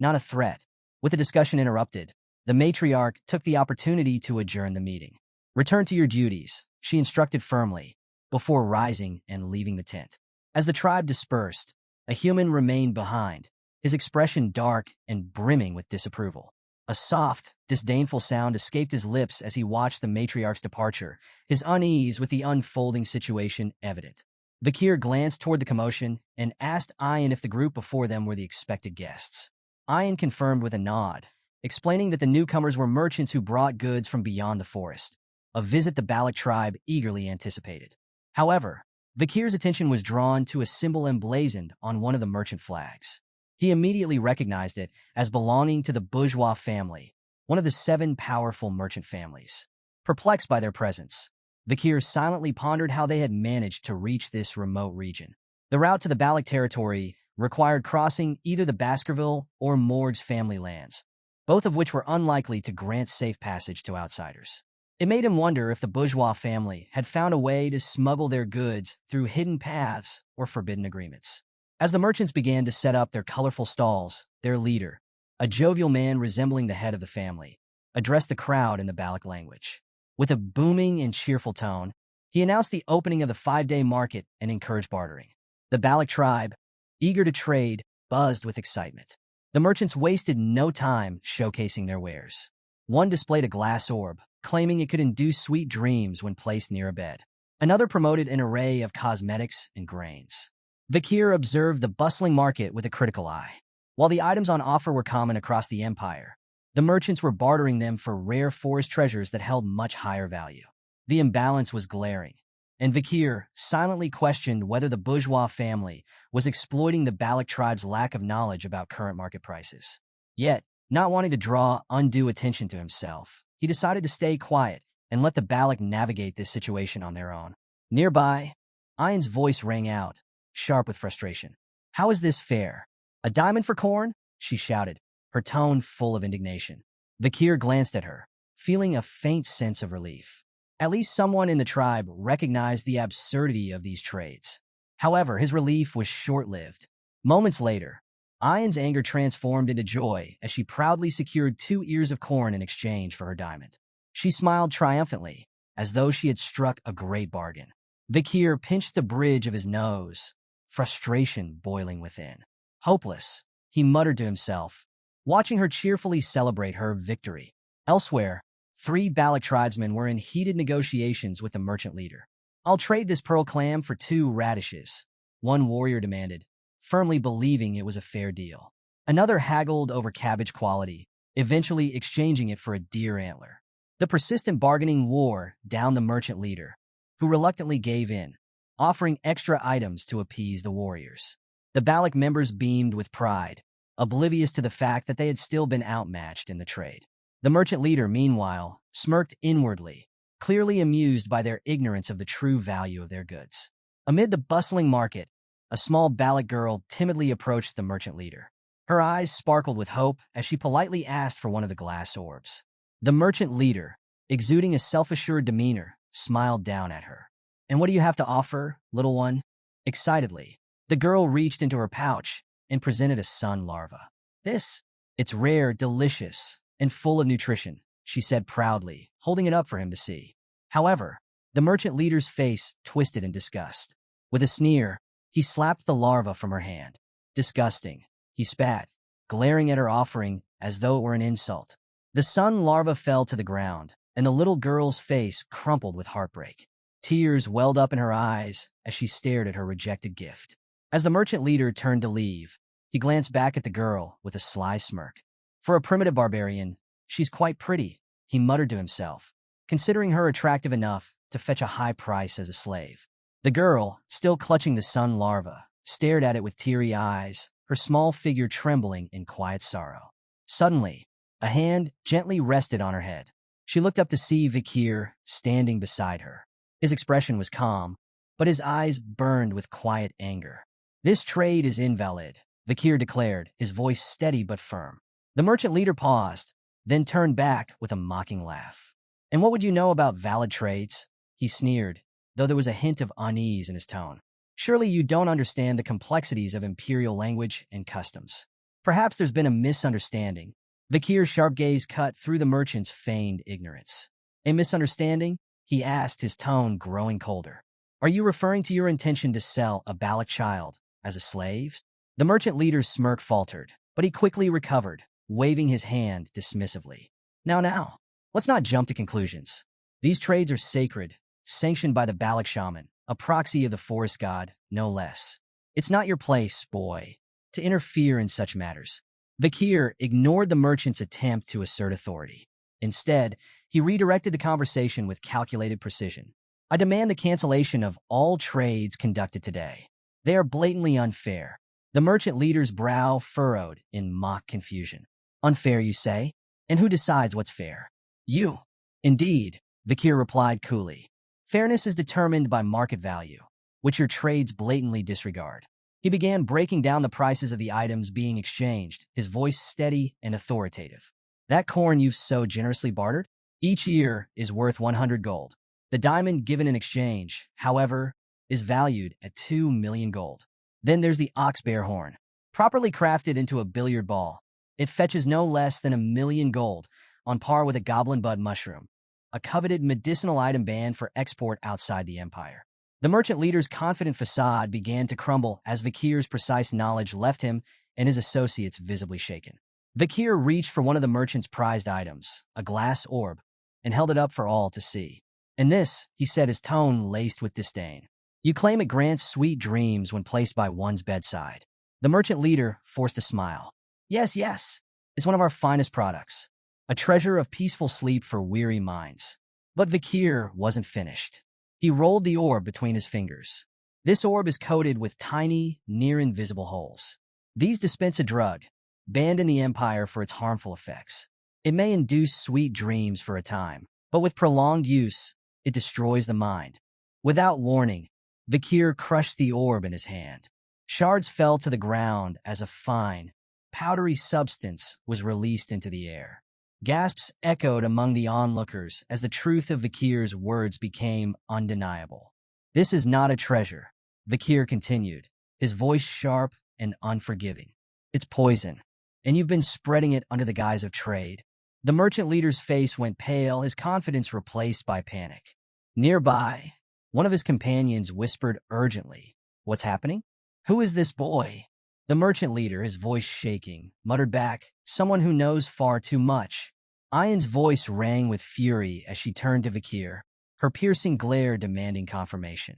A: not a threat." With the discussion interrupted, the matriarch took the opportunity to adjourn the meeting. "Return to your duties," she instructed firmly, before rising and leaving the tent. As the tribe dispersed, a human remained behind, his expression dark and brimming with disapproval. A soft, disdainful sound escaped his lips as he watched the matriarch's departure, his unease with the unfolding situation evident. Vakir glanced toward the commotion and asked Ian if the group before them were the expected guests. Ian confirmed with a nod, explaining that the newcomers were merchants who brought goods from beyond the forest, a visit the Balak tribe eagerly anticipated. However, Vakir's attention was drawn to a symbol emblazoned on one of the merchant flags. He immediately recognized it as belonging to the bourgeois family, one of the 7 powerful merchant families. Perplexed by their presence, Vakir silently pondered how they had managed to reach this remote region. The route to the Balak territory required crossing either the Baskerville or Morg's family lands, both of which were unlikely to grant safe passage to outsiders. It made him wonder if the bourgeois family had found a way to smuggle their goods through hidden paths or forbidden agreements. As the merchants began to set up their colorful stalls, their leader, a jovial man resembling the head of the family, addressed the crowd in the Balak language. With a booming and cheerful tone, he announced the opening of the 5-day market and encouraged bartering. The Balak tribe, eager to trade, buzzed with excitement. The merchants wasted no time showcasing their wares. One displayed a glass orb, claiming it could induce sweet dreams when placed near a bed. Another promoted an array of cosmetics and grains. Vakir observed the bustling market with a critical eye. While the items on offer were common across the empire, the merchants were bartering them for rare forest treasures that held much higher value. The imbalance was glaring, and Vakir silently questioned whether the bourgeois family was exploiting the Balak tribe's lack of knowledge about current market prices. Yet, not wanting to draw undue attention to himself, he decided to stay quiet and let the Balak navigate this situation on their own. Nearby, Ian's voice rang out, sharp with frustration. "How is this fair? A diamond for corn?" she shouted, her tone full of indignation. Vakir glanced at her, feeling a faint sense of relief. At least someone in the tribe recognized the absurdity of these trades. However, his relief was short-lived. Moments later, Ian's anger transformed into joy as she proudly secured 2 ears of corn in exchange for her diamond. She smiled triumphantly, as though she had struck a great bargain. Vakir pinched the bridge of his nose, frustration boiling within. Hopeless, he muttered to himself, watching her cheerfully celebrate her victory. Elsewhere, 3 Balak tribesmen were in heated negotiations with the merchant leader. "I'll trade this pearl clam for 2 radishes," one warrior demanded, firmly believing it was a fair deal. Another haggled over cabbage quality, eventually exchanging it for a deer antler. The persistent bargaining wore down the merchant leader, who reluctantly gave in, offering extra items to appease the warriors. The Balak members beamed with pride, oblivious to the fact that they had still been outmatched in the trade. The merchant leader, meanwhile, smirked inwardly, clearly amused by their ignorance of the true value of their goods. Amid the bustling market, a small Balak girl timidly approached the merchant leader. Her eyes sparkled with hope as she politely asked for one of the glass orbs. The merchant leader, exuding a self-assured demeanor, smiled down at her. "And what do you have to offer, little one?" Excitedly, the girl reached into her pouch and presented a sun larva. It's rare, delicious, and full of nutrition," she said proudly, holding it up for him to see. However, the merchant leader's face twisted in disgust. With a sneer, he slapped the larva from her hand. "Disgusting," he spat, glaring at her offering as though it were an insult. The sun larva fell to the ground, and the little girl's face crumpled with heartbreak. Tears welled up in her eyes as she stared at her rejected gift. As the merchant leader turned to leave, he glanced back at the girl with a sly smirk. "For a primitive barbarian, she's quite pretty," he muttered to himself, considering her attractive enough to fetch a high price as a slave. The girl, still clutching the sun larva, stared at it with teary eyes, her small figure trembling in quiet sorrow. Suddenly, a hand gently rested on her head. She looked up to see Vakir standing beside her. His expression was calm, but his eyes burned with quiet anger. "This trade is invalid," Vakir declared, his voice steady but firm. The merchant leader paused, then turned back with a mocking laugh. "And what would you know about valid trades?" he sneered, though there was a hint of unease in his tone. "Surely you don't understand the complexities of imperial language and customs. Perhaps there's been a misunderstanding." Vakir's sharp gaze cut through the merchant's feigned ignorance. "A misunderstanding?" he asked, his tone growing colder. "Are you referring to your intention to sell a Balak child as a slave?" The merchant leader's smirk faltered, but he quickly recovered, waving his hand dismissively. Now, let's not jump to conclusions. These trades are sacred, sanctioned by the Balak shaman, a proxy of the forest god, no less. It's not your place, boy, to interfere in such matters. Vakir ignored the merchant's attempt to assert authority. Instead, he redirected the conversation with calculated precision. I demand the cancellation of all trades conducted today. They are blatantly unfair. The merchant leader's brow furrowed in mock confusion. Unfair, you say? And who decides what's fair? You. Indeed, Vakir replied coolly. Fairness is determined by market value, which your trades blatantly disregard. He began breaking down the prices of the items being exchanged, his voice steady and authoritative. That corn you've so generously bartered? Each ear is worth 100 gold. The diamond given in exchange, however, is valued at 2 million gold. Then there's the ox bear horn, properly crafted into a billiard ball. It fetches no less than 1 million gold, on par with a goblin bud mushroom, a coveted medicinal item banned for export outside the empire. The merchant leader's confident facade began to crumble as Vakir's precise knowledge left him and his associates visibly shaken. Vakir reached for one of the merchant's prized items, a glass orb, and held it up for all to see. And this, he said, his tone laced with disdain. You claim it grants sweet dreams when placed by one's bedside. The merchant leader forced a smile. Yes, it's one of our finest products, a treasure of peaceful sleep for weary minds. But Vakir wasn't finished. He rolled the orb between his fingers. This orb is coated with tiny, near-invisible holes. These dispense a drug, banned in the Empire for its harmful effects. It may induce sweet dreams for a time, but with prolonged use, it destroys the mind. Without warning, Vakir crushed the orb in his hand. Shards fell to the ground as a fine, powdery substance was released into the air. Gasps echoed among the onlookers as the truth of Vakir's words became undeniable. This is not a treasure, Vakir continued, his voice sharp and unforgiving. It's poison, and you've been spreading it under the guise of trade. The merchant leader's face went pale, his confidence replaced by panic. Nearby, one of his companions whispered urgently, What's happening? Who is this boy? The merchant leader, his voice shaking, muttered back, Someone who knows far too much. Ayan's voice rang with fury as she turned to Vakir, her piercing glare demanding confirmation.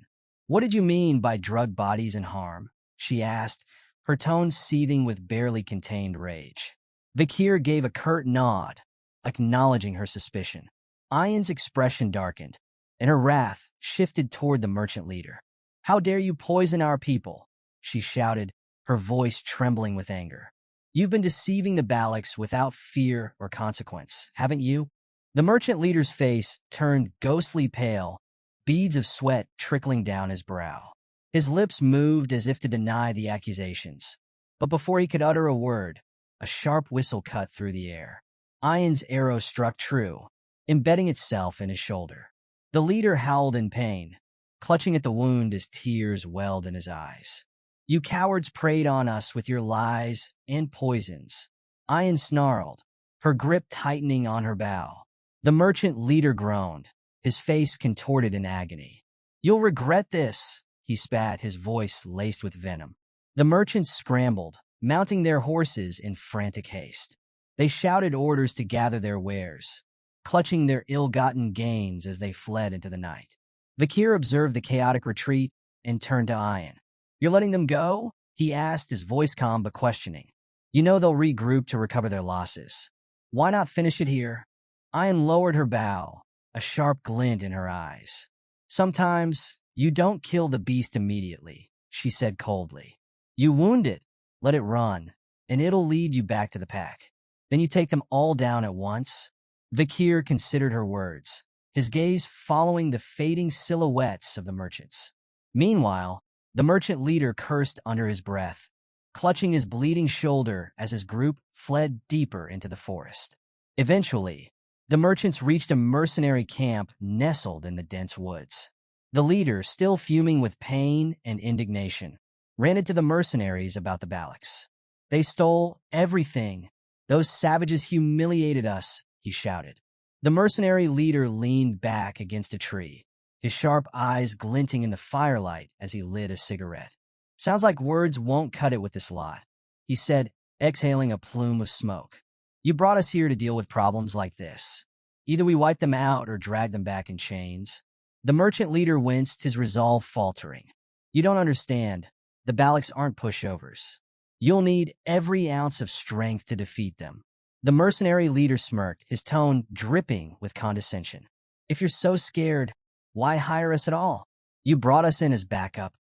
A: What did you mean by drug bodies and harm? She asked, her tone seething with barely contained rage. Vakir gave a curt nod, acknowledging her suspicion. Ayan's expression darkened, and her wrath shifted toward the merchant leader. How dare you poison our people? She shouted, her voice trembling with anger. You've been deceiving the Baloks without fear or consequence, haven't you? The merchant leader's face turned ghostly pale, beads of sweat trickling down his brow. His lips moved as if to deny the accusations. But before he could utter a word, a sharp whistle cut through the air. Ayan's arrow struck true, embedding itself in his shoulder. The leader howled in pain, clutching at the wound as tears welled in his eyes. You cowards preyed on us with your lies and poisons. Ayan snarled, her grip tightening on her bow. The merchant leader groaned, his face contorted in agony. You'll regret this, he spat, his voice laced with venom. The merchants scrambled, mounting their horses in frantic haste. They shouted orders to gather their wares, clutching their ill-gotten gains as they fled into the night. Vakir observed the chaotic retreat and turned to Ayan. You're letting them go? He asked, his voice calm but questioning. You know they'll regroup to recover their losses. Why not finish it here? Ayan lowered her bow, a sharp glint in her eyes. Sometimes you don't kill the beast immediately, she said coldly. You wound it, let it run, and it'll lead you back to the pack. Then you take them all down at once. Vakir considered her words, his gaze following the fading silhouettes of the merchants. Meanwhile, the merchant leader cursed under his breath, clutching his bleeding shoulder as his group fled deeper into the forest. Eventually, the merchants reached a mercenary camp nestled in the dense woods. The leader, still fuming with pain and indignation, ranted to the mercenaries about the Baloks. They stole everything. Those savages humiliated us, he shouted. The mercenary leader leaned back against a tree, his sharp eyes glinting in the firelight as he lit a cigarette. Sounds like words won't cut it with this lot, he said, exhaling a plume of smoke. You brought us here to deal with problems like this. Either we wipe them out or drag them back in chains. The merchant leader winced, his resolve faltering. You don't understand. The Balacs aren't pushovers. You'll need every ounce of strength to defeat them. The mercenary leader smirked, his tone dripping with condescension. If you're so scared, why hire us at all? You brought us in as backup,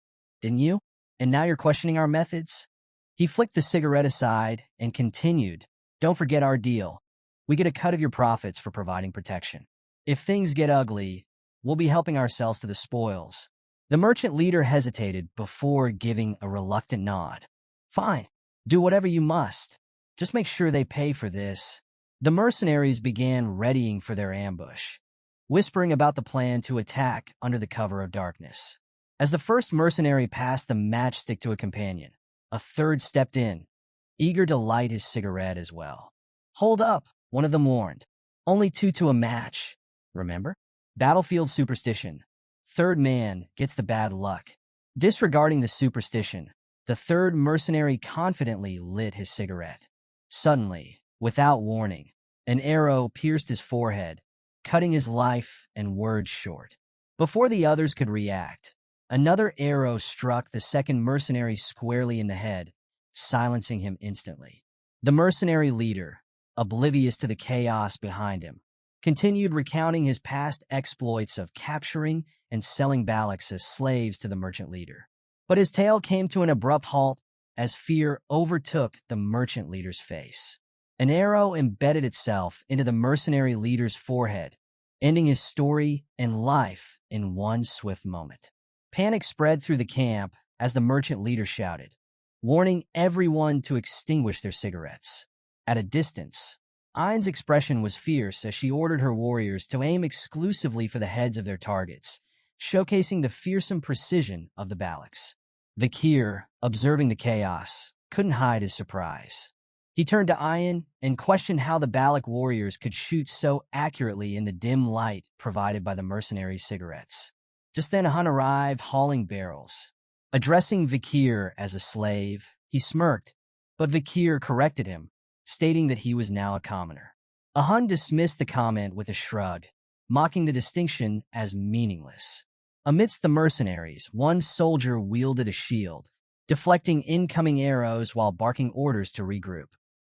A: didn't you? And now you're questioning our methods? He flicked the cigarette aside and continued, Don't forget our deal. We get a cut of your profits for providing protection. If things get ugly, we'll be helping ourselves to the spoils. The merchant leader hesitated before giving a reluctant nod. Fine, do whatever you must. Just make sure they pay for this. The mercenaries began readying for their ambush, whispering about the plan to attack under the cover of darkness. As the first mercenary passed the matchstick to a companion, a third stepped in, eager to light his cigarette as well. Hold up, one of them warned. Only two to a match, remember? Battlefield superstition. Third man gets the bad luck. Disregarding the superstition, the third mercenary confidently lit his cigarette. Suddenly, without warning, an arrow pierced his forehead, cutting his life and words short. Before the others could react, another arrow struck the second mercenary squarely in the head, silencing him instantly. The mercenary leader, oblivious to the chaos behind him, continued recounting his past exploits of capturing and selling Balacs as slaves to the merchant leader. But his tale came to an abrupt halt as fear overtook the merchant leader's face. An arrow embedded itself into the mercenary leader's forehead, ending his story and life in one swift moment. Panic spread through the camp as the merchant leader shouted, warning everyone to extinguish their cigarettes. At a distance, Ain's expression was fierce as she ordered her warriors to aim exclusively for the heads of their targets, showcasing the fearsome precision of the Balacs. Vakir, observing the chaos, couldn't hide his surprise. He turned to Ayn and questioned how the Balac warriors could shoot so accurately in the dim light provided by the mercenaries' cigarettes. Just then Hun arrived, hauling barrels. Addressing Vakir as a slave, he smirked, but Vakir corrected him, stating that he was now a commoner. Hun dismissed the comment with a shrug, mocking the distinction as meaningless. Amidst the mercenaries, one soldier wielded a shield, deflecting incoming arrows while barking orders to regroup.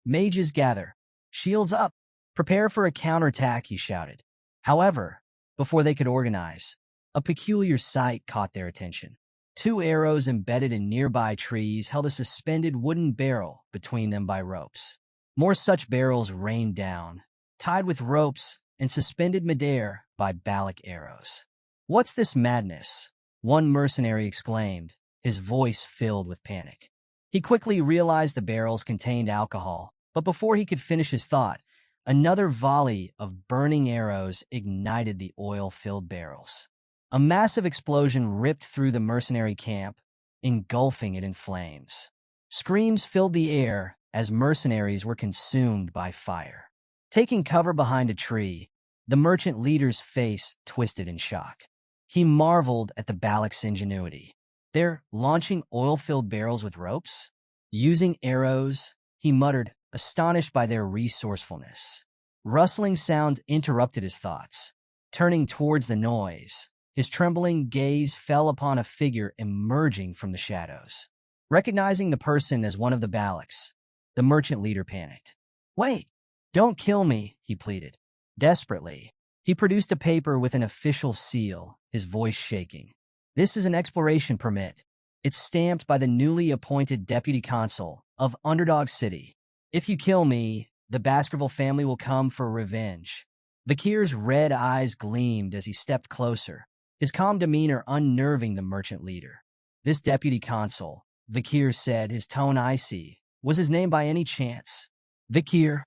A: Mages gather. Shields up. Prepare for a counterattack, he shouted. However, before they could organize, a peculiar sight caught their attention. Two arrows embedded in nearby trees held a suspended wooden barrel between them by ropes. More such barrels rained down, tied with ropes and suspended midair by Balac arrows. What's this madness? One mercenary exclaimed, his voice filled with panic. He quickly realized the barrels contained alcohol, but before he could finish his thought, another volley of burning arrows ignited the oil-filled barrels. A massive explosion ripped through the mercenary camp, engulfing it in flames. Screams filled the air as mercenaries were consumed by fire. Taking cover behind a tree, the merchant leader's face twisted in shock. He marveled at the Balac's ingenuity. They're launching oil-filled barrels with ropes? Using arrows? He muttered, astonished by their resourcefulness. Rustling sounds interrupted his thoughts. Turning towards the noise, his trembling gaze fell upon a figure emerging from the shadows. Recognizing the person as one of the Balacs, the merchant leader panicked. Wait, don't kill me, he pleaded. Desperately, he produced a paper with an official seal, his voice shaking. This is an exploration permit. It's stamped by the newly appointed deputy consul of Underdog City. If you kill me, the Baskerville family will come for revenge. Vakir's red eyes gleamed as he stepped closer, his calm demeanor unnerving the merchant leader. This deputy consul, Vakir said, his tone icy, was his name by any chance? Vakir,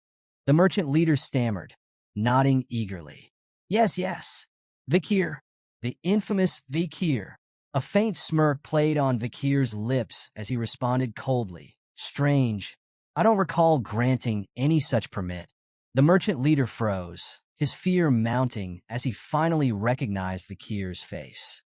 A: the merchant leader stammered, nodding eagerly. Yes, Vakir. The infamous Vakir. A faint smirk played on Vakir's lips as he responded coldly. Strange. I don't recall granting any such permit. The merchant leader froze, his fear mounting as he finally recognized Vakir's face.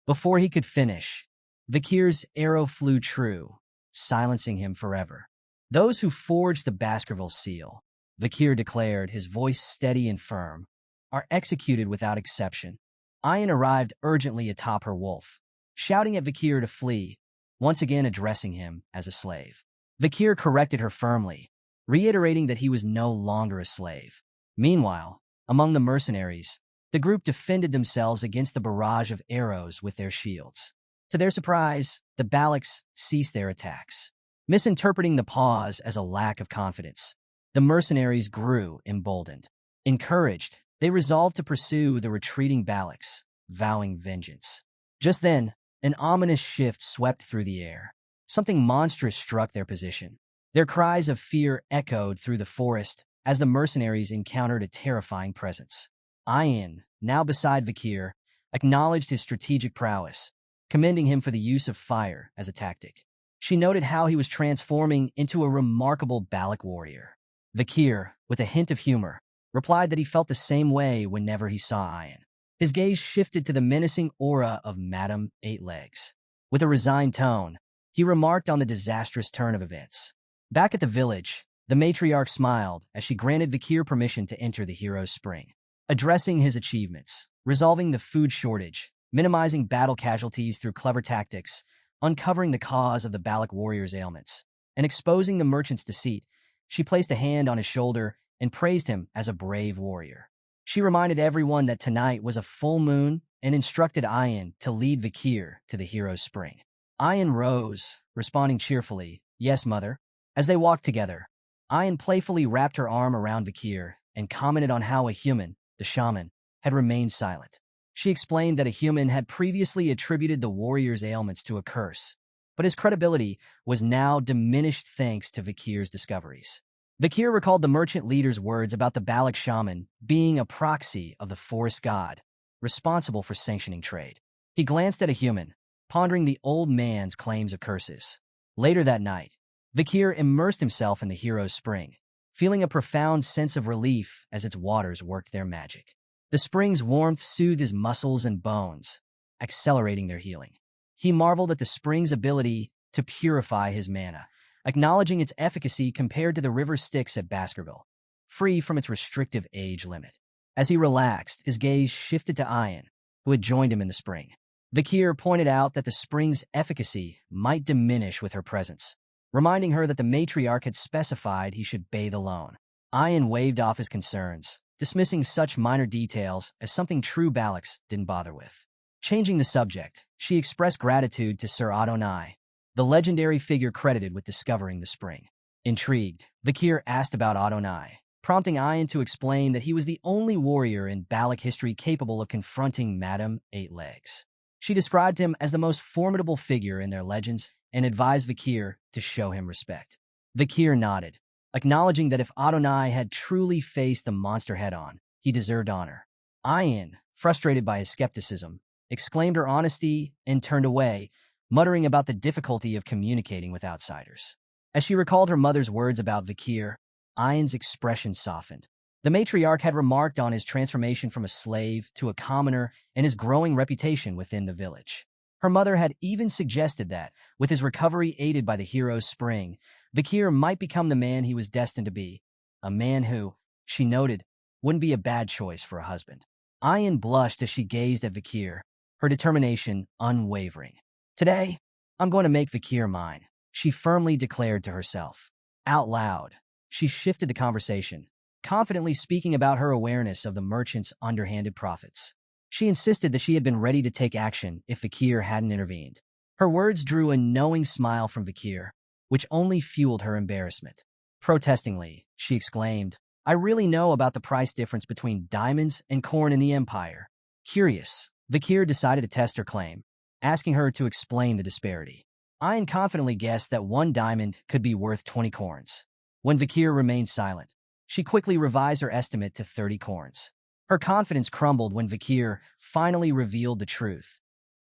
A: Before he could finish, Vakir's arrow flew true, silencing him forever. Those who forged the Baskerville seal, Vakir declared, his voice steady and firm, are executed without exception. Ayan arrived urgently atop her wolf, shouting at Vakir to flee, once again addressing him as a slave. Vakir corrected her firmly, reiterating that he was no longer a slave. Meanwhile, among the mercenaries, the group defended themselves against the barrage of arrows with their shields. To their surprise, the Baloks ceased their attacks. Misinterpreting the pause as a lack of confidence, the mercenaries grew emboldened. Encouraged, they resolved to pursue the retreating Baloks, vowing vengeance. Just then, an ominous shift swept through the air. Something monstrous struck their position. Their cries of fear echoed through the forest as the mercenaries encountered a terrifying presence. Ayan, now beside Vakir, acknowledged his strategic prowess, commending him for the use of fire as a tactic. She noted how he was transforming into a remarkable Balak warrior. Vakir, with a hint of humor, replied that he felt the same way whenever he saw Ayan. His gaze shifted to the menacing aura of Madame Eight Legs. With a resigned tone, he remarked on the disastrous turn of events. Back at the village, the matriarch smiled as she granted Vakir permission to enter the hero's spring. Addressing his achievements, resolving the food shortage, minimizing battle casualties through clever tactics, uncovering the cause of the Balak warrior's ailments, and exposing the merchant's deceit, she placed a hand on his shoulder and praised him as a brave warrior. She reminded everyone that tonight was a full moon and instructed Ayan to lead Vakir to the hero's spring. Ayan rose, responding cheerfully, "Yes, mother." As they walked together, Ayan playfully wrapped her arm around Vakir and commented on how a human, the shaman, had remained silent. She explained that a human had previously attributed the warrior's ailments to a curse, but his credibility was now diminished thanks to Vakir's discoveries. Vakir recalled the merchant leader's words about the Balak shaman being a proxy of the forest god, responsible for sanctioning trade. He glanced at a human, pondering the old man's claims of curses. Later that night, Vakir immersed himself in the hero's spring, feeling a profound sense of relief as its waters worked their magic. The spring's warmth soothed his muscles and bones, accelerating their healing. He marveled at the spring's ability to purify his mana, acknowledging its efficacy compared to the river Styx at Baskerville, free from its restrictive age limit. As he relaxed, his gaze shifted to Ayan, who had joined him in the spring. Vakir pointed out that the spring's efficacy might diminish with her presence, reminding her that the matriarch had specified he should bathe alone. Ayan waved off his concerns, dismissing such minor details as something true Baloks didn't bother with. Changing the subject, she expressed gratitude to Sir Adonai, the legendary figure credited with discovering the spring. Intrigued, Vakir asked about Adonai, prompting Ayan to explain that he was the only warrior in Balak history capable of confronting Madame Eight Legs. She described him as the most formidable figure in their legends and advised Vakir to show him respect. Vakir nodded, acknowledging that if Adonai had truly faced the monster head-on, he deserved honor. Ayan, frustrated by his skepticism, exclaimed her honesty and turned away, muttering about the difficulty of communicating with outsiders. As she recalled her mother's words about Vakir, Ayan's expression softened. The matriarch had remarked on his transformation from a slave to a commoner and his growing reputation within the village. Her mother had even suggested that, with his recovery aided by the hero's spring, Vakir might become the man he was destined to be, a man who, she noted, wouldn't be a bad choice for a husband. Ayan blushed as she gazed at Vakir, her determination unwavering. "Today, I'm going to make Vakir mine," she firmly declared to herself. Out loud, she shifted the conversation, confidently speaking about her awareness of the merchant's underhanded profits. She insisted that she had been ready to take action if Vakir hadn't intervened. Her words drew a knowing smile from Vakir, which only fueled her embarrassment. Protestingly, she exclaimed, "I really know about the price difference between diamonds and corn in the Empire." Curious, Vakir decided to test her claim, asking her to explain the disparity. Ayan confidently guessed that 1 diamond could be worth 20 corns. When Vakir remained silent, she quickly revised her estimate to 30 corns. Her confidence crumbled when Vakir finally revealed the truth,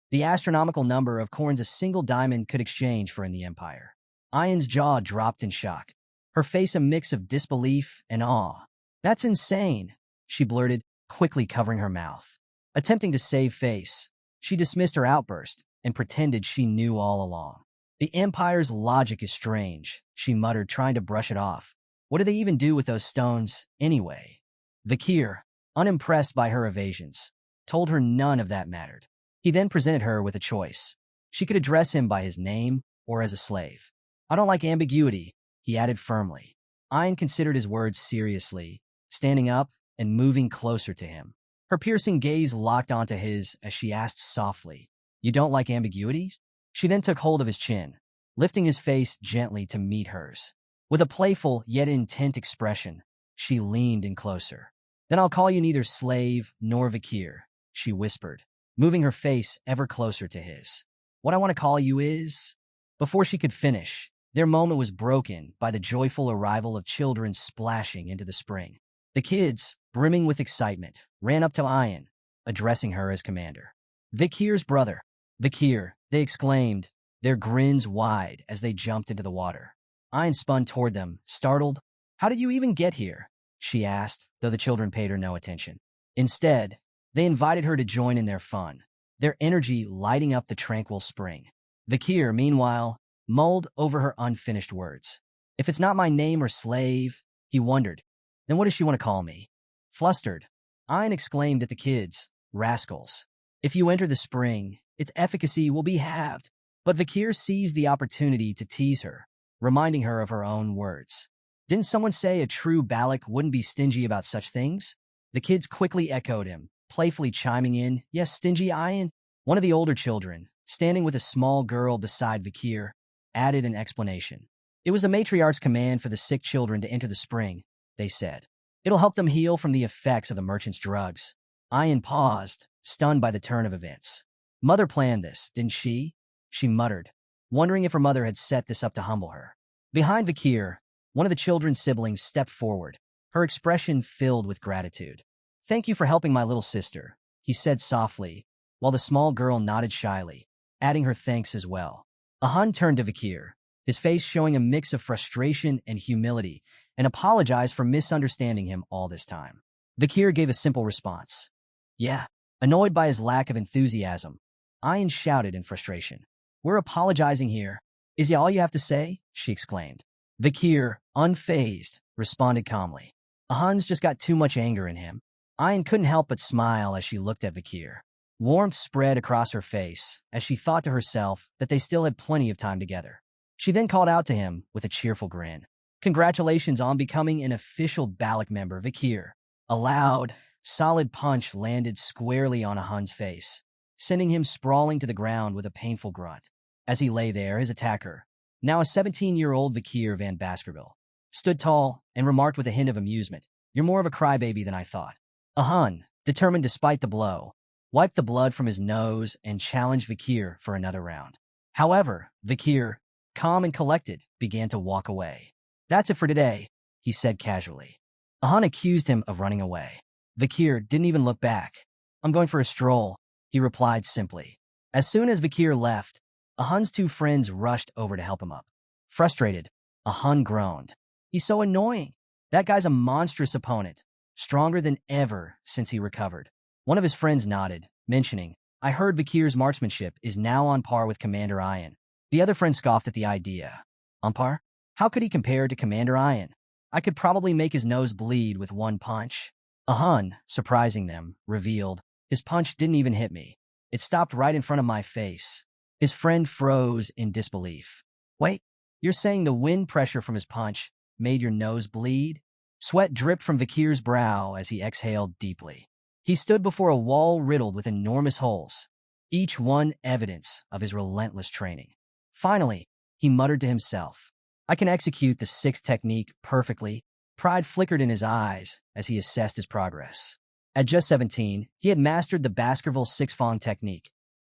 A: the astronomical number of corns a single diamond could exchange for in the Empire. Ayan's jaw dropped in shock, her face a mix of disbelief and awe. "That's insane," she blurted, quickly covering her mouth. Attempting to save face, she dismissed her outburst and pretended she knew all along. "The Empire's logic is strange," she muttered, trying to brush it off. "What do they even do with those stones, anyway?" Vakir, unimpressed by her evasions, told her none of that mattered. He then presented her with a choice. She could address him by his name or as a slave. I don't like ambiguity, he added firmly. Ayn considered his words seriously, standing up and moving closer to him. Her piercing gaze locked onto his as she asked softly, "You don't like ambiguities?" She then took hold of his chin, lifting his face gently to meet hers. With a playful yet intent expression, she leaned in closer. "Then I'll call you neither slave nor Vakir," she whispered, moving her face ever closer to his. "What I want to call you is—" Before she could finish, their moment was broken by the joyful arrival of children splashing into the spring. The kids, brimming with excitement, ran up to Ayn, addressing her as commander. "Vakir's brother, Vakir," they exclaimed, their grins wide as they jumped into the water. Ayn spun toward them, startled. "How did you even get here?" she asked, though the children paid her no attention. Instead, they invited her to join in their fun, their energy lighting up the tranquil spring. Vakir, meanwhile, mulled over her unfinished words. "If it's not my name or slave," he wondered, "then what does she want to call me?" Flustered, Ayn exclaimed at the kids, "Rascals. If you enter the spring, its efficacy will be halved." But Vakir seized the opportunity to tease her, reminding her of her own words. "Didn't someone say a true Balak wouldn't be stingy about such things?" The kids quickly echoed him, playfully chiming in, "Yes, stingy Ayn." One of the older children, standing with a small girl beside Vakir, added an explanation. "It was the matriarch's command for the sick children to enter the spring," they said. "It'll help them heal from the effects of the merchant's drugs." Ayn paused, stunned by the turn of events. "Mother planned this, didn't she?" she muttered, wondering if her mother had set this up to humble her. Behind Vakir, one of the children's siblings stepped forward, her expression filled with gratitude. "Thank you for helping my little sister," he said softly, while the small girl nodded shyly, adding her thanks as well. Hound turned to Vakir, his face showing a mix of frustration and humility, and apologized for misunderstanding him all this time. Vakir gave a simple response. "Yeah." Annoyed by his lack of enthusiasm, Ayn shouted in frustration. "We're apologizing here. Is that all you have to say?" she exclaimed. Vakir, unfazed, responded calmly. Ahan's just got too much anger in him. Ayn couldn't help but smile as she looked at Vakir. Warmth spread across her face as she thought to herself that they still had plenty of time together. She then called out to him with a cheerful grin. "Congratulations on becoming an official Balak member, Vakir." A loud, solid punch landed squarely on Ahan's face, sending him sprawling to the ground with a painful grunt. As he lay there, his attacker, now a 17-year-old Vakir van Baskerville, stood tall and remarked with a hint of amusement, "You're more of a crybaby than I thought." Ahan, determined to spite the blow, wiped the blood from his nose and challenged Vakir for another round. However, Vakir, calm and collected, began to walk away. "That's it for today," he said casually. Ahan accused him of running away. Vakir didn't even look back. "I'm going for a stroll," he replied simply. As soon as Vakir left, Ahan's two friends rushed over to help him up. Frustrated, Ahan groaned. "He's so annoying. That guy's a monstrous opponent, stronger than ever since he recovered." One of his friends nodded, mentioning, "I heard Vakir's marksmanship is now on par with Commander Ayn." The other friend scoffed at the idea. "On par? How could he compare to Commander Ayn? I could probably make his nose bleed with one punch." Ahan, surprising them, revealed, "His punch didn't even hit me. It stopped right in front of my face." His friend froze in disbelief. "Wait, you're saying the wind pressure from his punch made your nose bleed?" Sweat dripped from Vakir's brow as he exhaled deeply. He stood before a wall riddled with enormous holes, each one evidence of his relentless training. Finally, he muttered to himself, "I can execute the sixth technique perfectly." Pride flickered in his eyes as he assessed his progress. At just 17, he had mastered the Baskerville six-fong technique,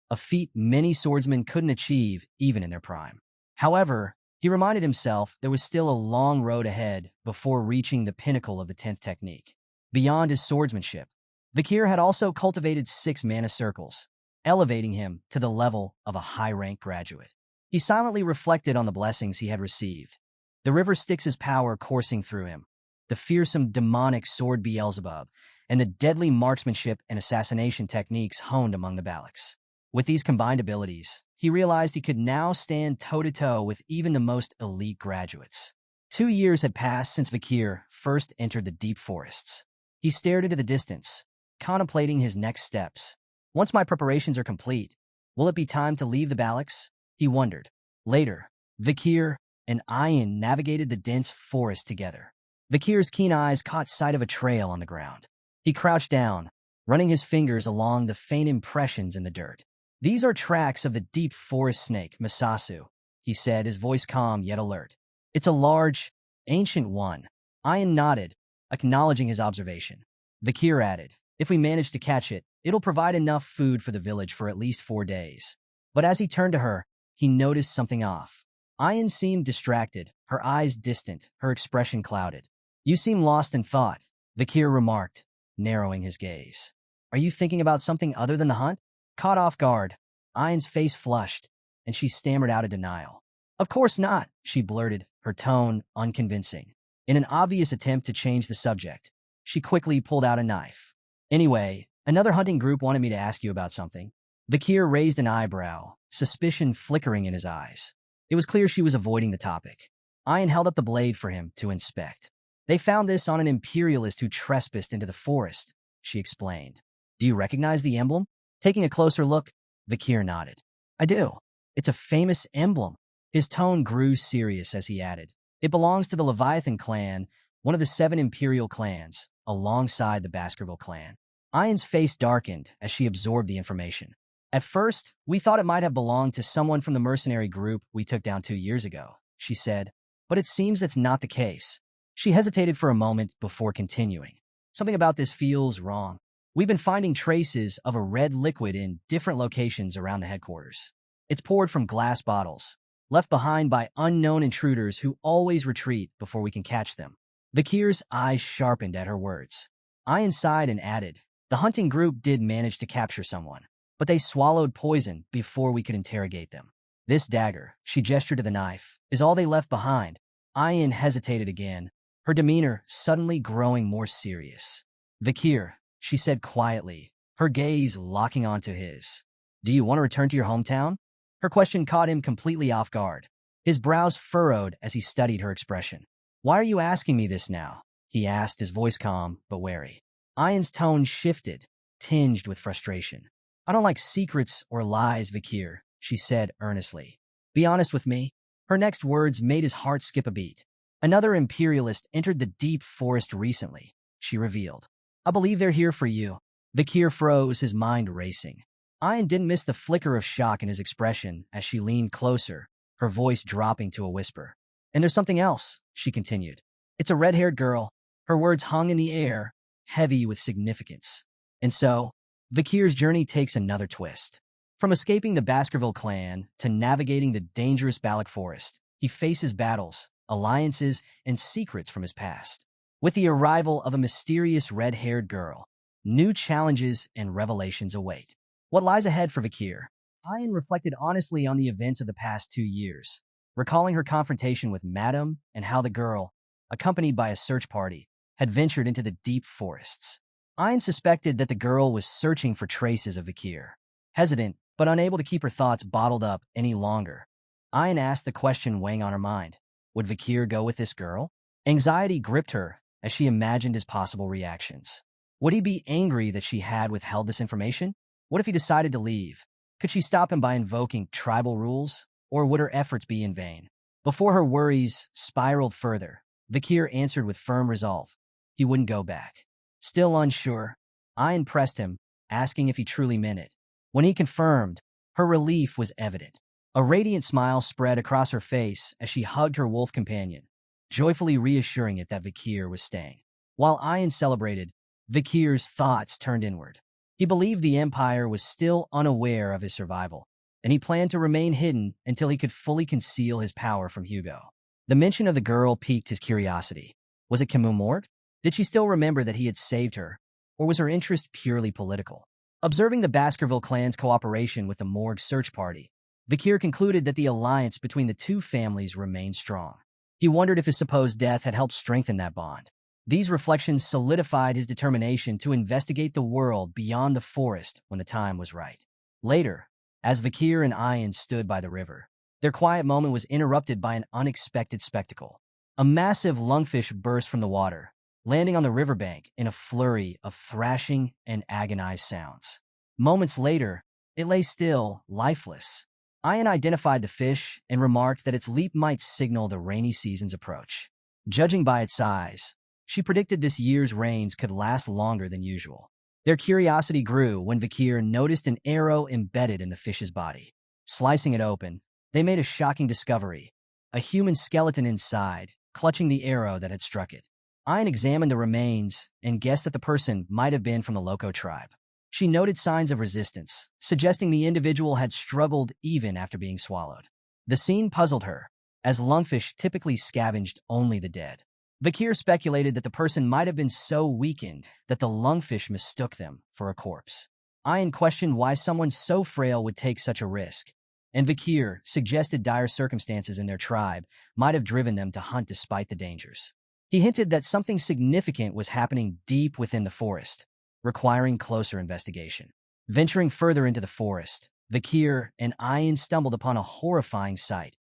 A: a feat many swordsmen couldn't achieve even in their prime. However, he reminded himself there was still a long road ahead before reaching the pinnacle of the 10th technique. Beyond his swordsmanship, Vakir had also cultivated 6 mana circles, elevating him to the level of a high-rank graduate. He silently reflected on the blessings he had received. The river Styx's power coursing through him, the fearsome demonic sword Beelzebub, and the deadly marksmanship and assassination techniques honed among the Balaks. With these combined abilities, he realized he could now stand toe-to-toe with even the most elite graduates. 2 years had passed since Vakir first entered the deep forests. He stared into the distance, contemplating his next steps. Once my preparations are complete, will it be time to leave the Balax? He wondered. Later, Vakir and Ayan navigated the dense forest together. Vakir's keen eyes caught sight of a trail on the ground. He crouched down, running his fingers along the faint impressions in the dirt. These are tracks of the deep forest snake, Masasu, he said, his voice calm yet alert. It's a large, ancient one. Ayan nodded, acknowledging his observation. Vakir added, if we manage to catch it, it'll provide enough food for the village for at least 4 days. But as he turned to her, he noticed something off. Ayan seemed distracted, her eyes distant, her expression clouded. You seem lost in thought, Vakir remarked, narrowing his gaze. Are you thinking about something other than the hunt? Caught off guard, Ayan's face flushed, and she stammered out a denial. Of course not, she blurted, her tone unconvincing. In an obvious attempt to change the subject, she quickly pulled out a knife. Anyway, another hunting group wanted me to ask you about something. Vakir raised an eyebrow, suspicion flickering in his eyes. It was clear she was avoiding the topic. Ayan held up the blade for him to inspect. They found this on an imperialist who trespassed into the forest, she explained. Do you recognize the emblem? Taking a closer look, Vakir nodded. I do. It's a famous emblem. His tone grew serious as he added. It belongs to the Leviathan clan, one of the 7 imperial clans, alongside the Baskerville clan. Ayan's face darkened as she absorbed the information. At first, we thought it might have belonged to someone from the mercenary group we took down 2 years ago, she said, but it seems that's not the case. She hesitated for a moment before continuing. Something about this feels wrong. We've been finding traces of a red liquid in different locations around the headquarters. It's poured from glass bottles, left behind by unknown intruders who always retreat before we can catch them. Vakir's eyes sharpened at her words. Ayan sighed and added, the hunting group did manage to capture someone, but they swallowed poison before we could interrogate them. This dagger, she gestured to the knife, is all they left behind. Ayan hesitated again, her demeanor suddenly growing more serious. Vakir, she said quietly, her gaze locking onto his. Do you want to return to your hometown? Her question caught him completely off guard. His brows furrowed as he studied her expression. Why are you asking me this now? He asked, his voice calm but wary. Ayan's tone shifted, tinged with frustration. I don't like secrets or lies, Vakir, she said earnestly. Be honest with me. Her next words made his heart skip a beat. Another imperialist entered the deep forest recently, she revealed. I believe they're here for you. Vakir froze, his mind racing. Ayan didn't miss the flicker of shock in his expression as she leaned closer, her voice dropping to a whisper. And there's something else, she continued. It's a red-haired girl. Her words hung in the air, heavy with significance. And so, Vakir's journey takes another twist. From escaping the Baskerville clan to navigating the dangerous Balak forest, he faces battles, alliances, and secrets from his past. With the arrival of a mysterious red-haired girl, new challenges and revelations await. What lies ahead for Vakir? Ayan reflected honestly on the events of the past 2 years, recalling her confrontation with Madam and how the girl, accompanied by a search party, had ventured into the deep forests. Ayan suspected that the girl was searching for traces of Vakir. Hesitant, but unable to keep her thoughts bottled up any longer, Ayan asked the question weighing on her mind. Would Vakir go with this girl? Anxiety gripped her as she imagined his possible reactions. Would he be angry that she had withheld this information? What if he decided to leave? Could she stop him by invoking tribal rules, or would her efforts be in vain? Before her worries spiraled further, Vakir answered with firm resolve. He wouldn't go back. Still unsure, Ayan pressed him, asking if he truly meant it. When he confirmed, her relief was evident. A radiant smile spread across her face as she hugged her wolf companion, joyfully reassuring it that Vakir was staying. While Ayan celebrated, Vakir's thoughts turned inward. He believed the Empire was still unaware of his survival, and he planned to remain hidden until he could fully conceal his power from Hugo. The mention of the girl piqued his curiosity. Was it Kimu Morg? Did she still remember that he had saved her, or was her interest purely political? Observing the Baskerville clan's cooperation with the Morg search party, Vakir concluded that the alliance between the two families remained strong. He wondered if his supposed death had helped strengthen that bond. These reflections solidified his determination to investigate the world beyond the forest when the time was right. Later, as Vakir and Ayan stood by the river, their quiet moment was interrupted by an unexpected spectacle. A massive lungfish burst from the water, landing on the riverbank in a flurry of thrashing and agonized sounds. Moments later, it lay still, lifeless. Ian identified the fish and remarked that its leap might signal the rainy season's approach. Judging by its size, she predicted this year's rains could last longer than usual. Their curiosity grew when Vakir noticed an arrow embedded in the fish's body. Slicing it open, they made a shocking discovery: a human skeleton inside, clutching the arrow that had struck it. Ian examined the remains and guessed that the person might have been from the Loco tribe. She noted signs of resistance, suggesting the individual had struggled even after being swallowed. The scene puzzled her, as lungfish typically scavenged only the dead. Vakir speculated that the person might have been so weakened that the lungfish mistook them for a corpse. Ian questioned why someone so frail would take such a risk, and Vakir suggested dire circumstances in their tribe might have driven them to hunt despite the dangers. He hinted that something significant was happening deep within the forest, requiring closer investigation. Venturing further into the forest, Vakir and Ian stumbled upon a horrifying sight: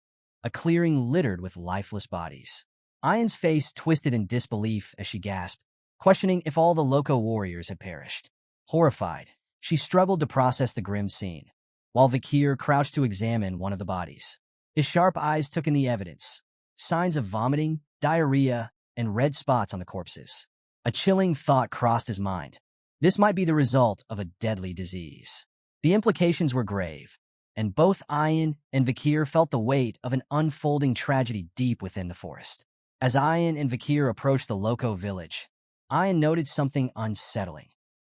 A: a clearing littered with lifeless bodies. Ian's face twisted in disbelief as she gasped, questioning if all the Loco warriors had perished. Horrified, she struggled to process the grim scene, while Vakir crouched to examine one of the bodies. His sharp eyes took in the evidence: signs of vomiting, diarrhea, and red spots on the corpses. A chilling thought crossed his mind. This might be the result of a deadly disease. The implications were grave, and both Ian and Vakir felt the weight of an unfolding tragedy deep within the forest. As Ian and Vakir approached the Loco village, Ian noted something unsettling.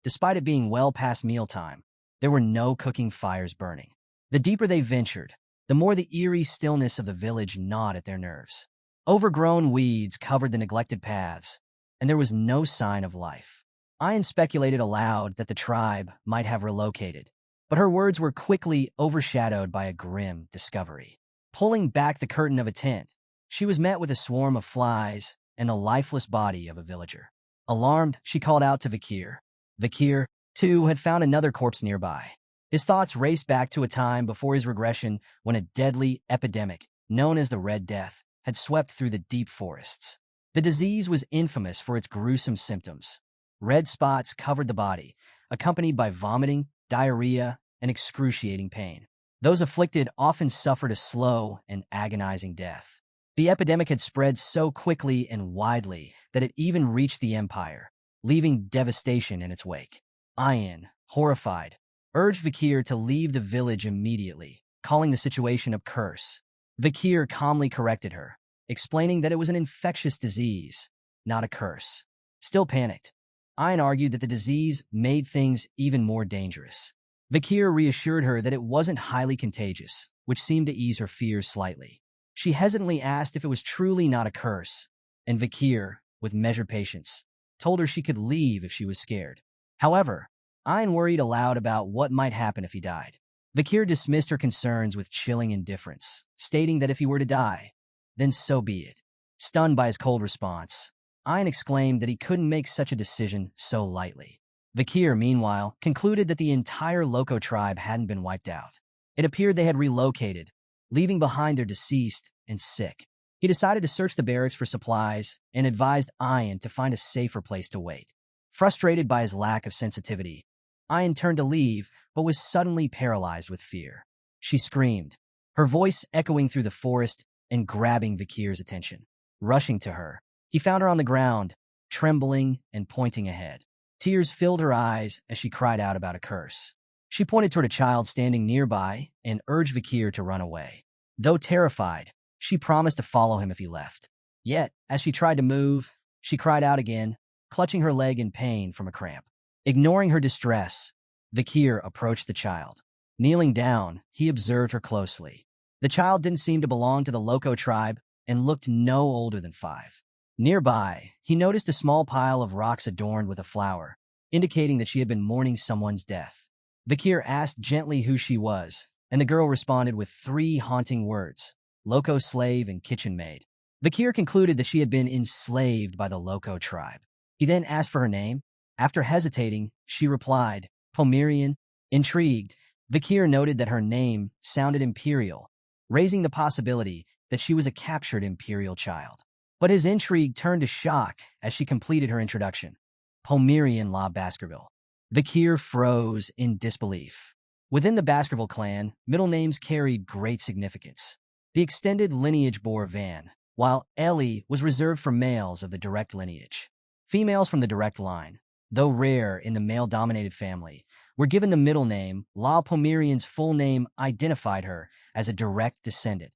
A: Despite it being well past mealtime, there were no cooking fires burning. The deeper they ventured, the more the eerie stillness of the village gnawed at their nerves. Overgrown weeds covered the neglected paths, and there was no sign of life. Ian speculated aloud that the tribe might have relocated, but her words were quickly overshadowed by a grim discovery. Pulling back the curtain of a tent, she was met with a swarm of flies and the lifeless body of a villager. Alarmed, she called out to Vakir. Vakir, too, had found another corpse nearby. His thoughts raced back to a time before his regression when a deadly epidemic, known as the Red Death, had swept through the deep forests. The disease was infamous for its gruesome symptoms. Red spots covered the body, accompanied by vomiting, diarrhea, and excruciating pain. Those afflicted often suffered a slow and agonizing death. The epidemic had spread so quickly and widely that it even reached the Empire, leaving devastation in its wake. Ian, horrified, urged Vakir to leave the village immediately, calling the situation a curse. Vakir calmly corrected her, explaining that it was an infectious disease, not a curse. Still panicked, Ian argued that the disease made things even more dangerous. Vakir reassured her that it wasn't highly contagious, which seemed to ease her fears slightly. She hesitantly asked if it was truly not a curse, and Vakir, with measured patience, told her she could leave if she was scared. However, Ian worried aloud about what might happen if he died. Vakir dismissed her concerns with chilling indifference, stating that if he were to die, then so be it. Stunned by his cold response, Ian exclaimed that he couldn't make such a decision so lightly. Vakir, meanwhile, concluded that the entire Loco tribe hadn't been wiped out. It appeared they had relocated, leaving behind their deceased and sick. He decided to search the barracks for supplies and advised Ian to find a safer place to wait. Frustrated by his lack of sensitivity, Ian turned to leave, but was suddenly paralyzed with fear. She screamed, her voice echoing through the forest and grabbing Vakir's attention. Rushing to her, he found her on the ground, trembling and pointing ahead. Tears filled her eyes as she cried out about a curse. She pointed toward a child standing nearby and urged Vakir to run away. Though terrified, she promised to follow him if he left. Yet, as she tried to move, she cried out again, clutching her leg in pain from a cramp. Ignoring her distress, Vakir approached the child. Kneeling down, he observed her closely. The child didn't seem to belong to the Loco tribe and looked no older than 5. Nearby, he noticed a small pile of rocks adorned with a flower, indicating that she had been mourning someone's death. Vakir asked gently who she was, and the girl responded with 3 haunting words: Loco slave and kitchen maid. Vakir concluded that she had been enslaved by the Loco tribe. He then asked for her name. After hesitating, she replied, Pomerian. Intrigued, Vakir noted that her name sounded imperial, raising the possibility that she was a captured imperial child. But his intrigue turned to shock as she completed her introduction. Pomerian La Baskerville. Vakir froze in disbelief. Within the Baskerville clan, middle names carried great significance. The extended lineage bore Van, while Ellie was reserved for males of the direct lineage. Females from the direct line, though rare in the male-dominated family, were given the middle name. La Pomerian's full name identified her as a direct descendant,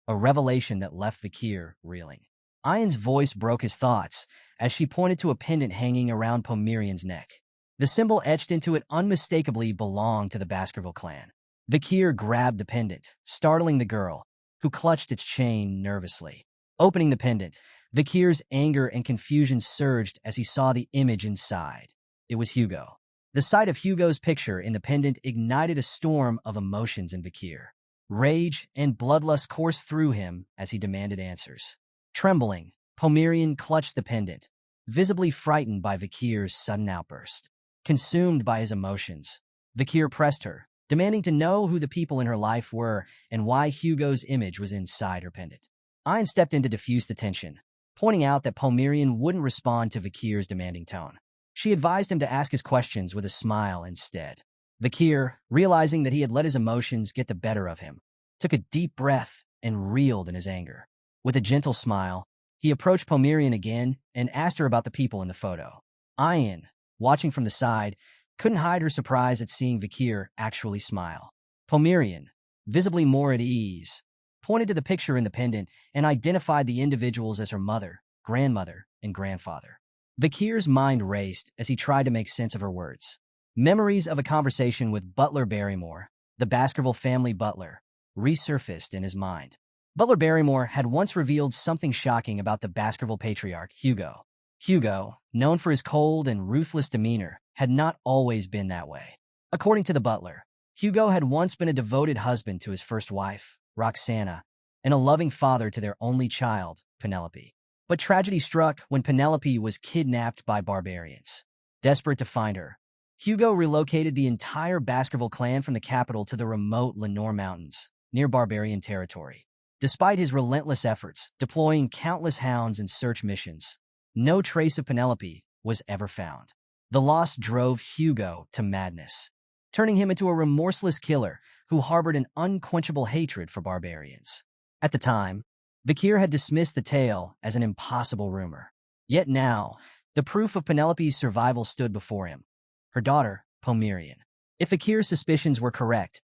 A: a revelation that left Vakir reeling. Ian's voice broke his thoughts as she pointed to a pendant hanging around Pomerian's neck. The symbol etched into it unmistakably belonged to the Baskerville clan. Vakir grabbed the pendant, startling the girl, who clutched its chain nervously. Opening the pendant, Vakir's anger and confusion surged as he saw the image inside. It was Hugo. The sight of Hugo's picture in the pendant ignited a storm of emotions in Vakir. Rage and bloodlust coursed through him as he demanded answers. Trembling, Pomerian clutched the pendant, visibly frightened by Vakir's sudden outburst. Consumed by his emotions, Vakir pressed her, demanding to know who the people in her life were and why Hugo's image was inside her pendant. Ian stepped in to diffuse the tension, pointing out that Pomerian wouldn't respond to Vakir's demanding tone. She advised him to ask his questions with a smile instead. Vakir, realizing that he had let his emotions get the better of him, took a deep breath and reeled in his anger. With a gentle smile, he approached Pomerian again and asked her about the people in the photo. Ian, watching from the side, couldn't hide her surprise at seeing Vakir actually smile. Pomerian, visibly more at ease, pointed to the picture in the pendant and identified the individuals as her mother, grandmother, and grandfather. Vakir's mind raced as he tried to make sense of her words. Memories of a conversation with Butler Barrymore, the Baskerville family butler, resurfaced in his mind. Butler Barrymore had once revealed something shocking about the Baskerville patriarch, Hugo. Hugo, known for his cold and ruthless demeanor, had not always been that way. According to the butler, Hugo had once been a devoted husband to his first wife, Roxana, and a loving father to their only child, Penelope. But tragedy struck when Penelope was kidnapped by barbarians. Desperate to find her, Hugo relocated the entire Baskerville clan from the capital to the remote Lenore Mountains, near barbarian territory. Despite his relentless efforts, deploying countless hounds and search missions, no trace of Penelope was ever found. The loss drove Hugo to madness, turning him into a remorseless killer who harbored an unquenchable hatred for barbarians. At the time, Vakir had dismissed the tale as an impossible rumor. Yet now, the proof of Penelope's survival stood before him. Her daughter, Pomerian. If Vakir's suspicions were correct,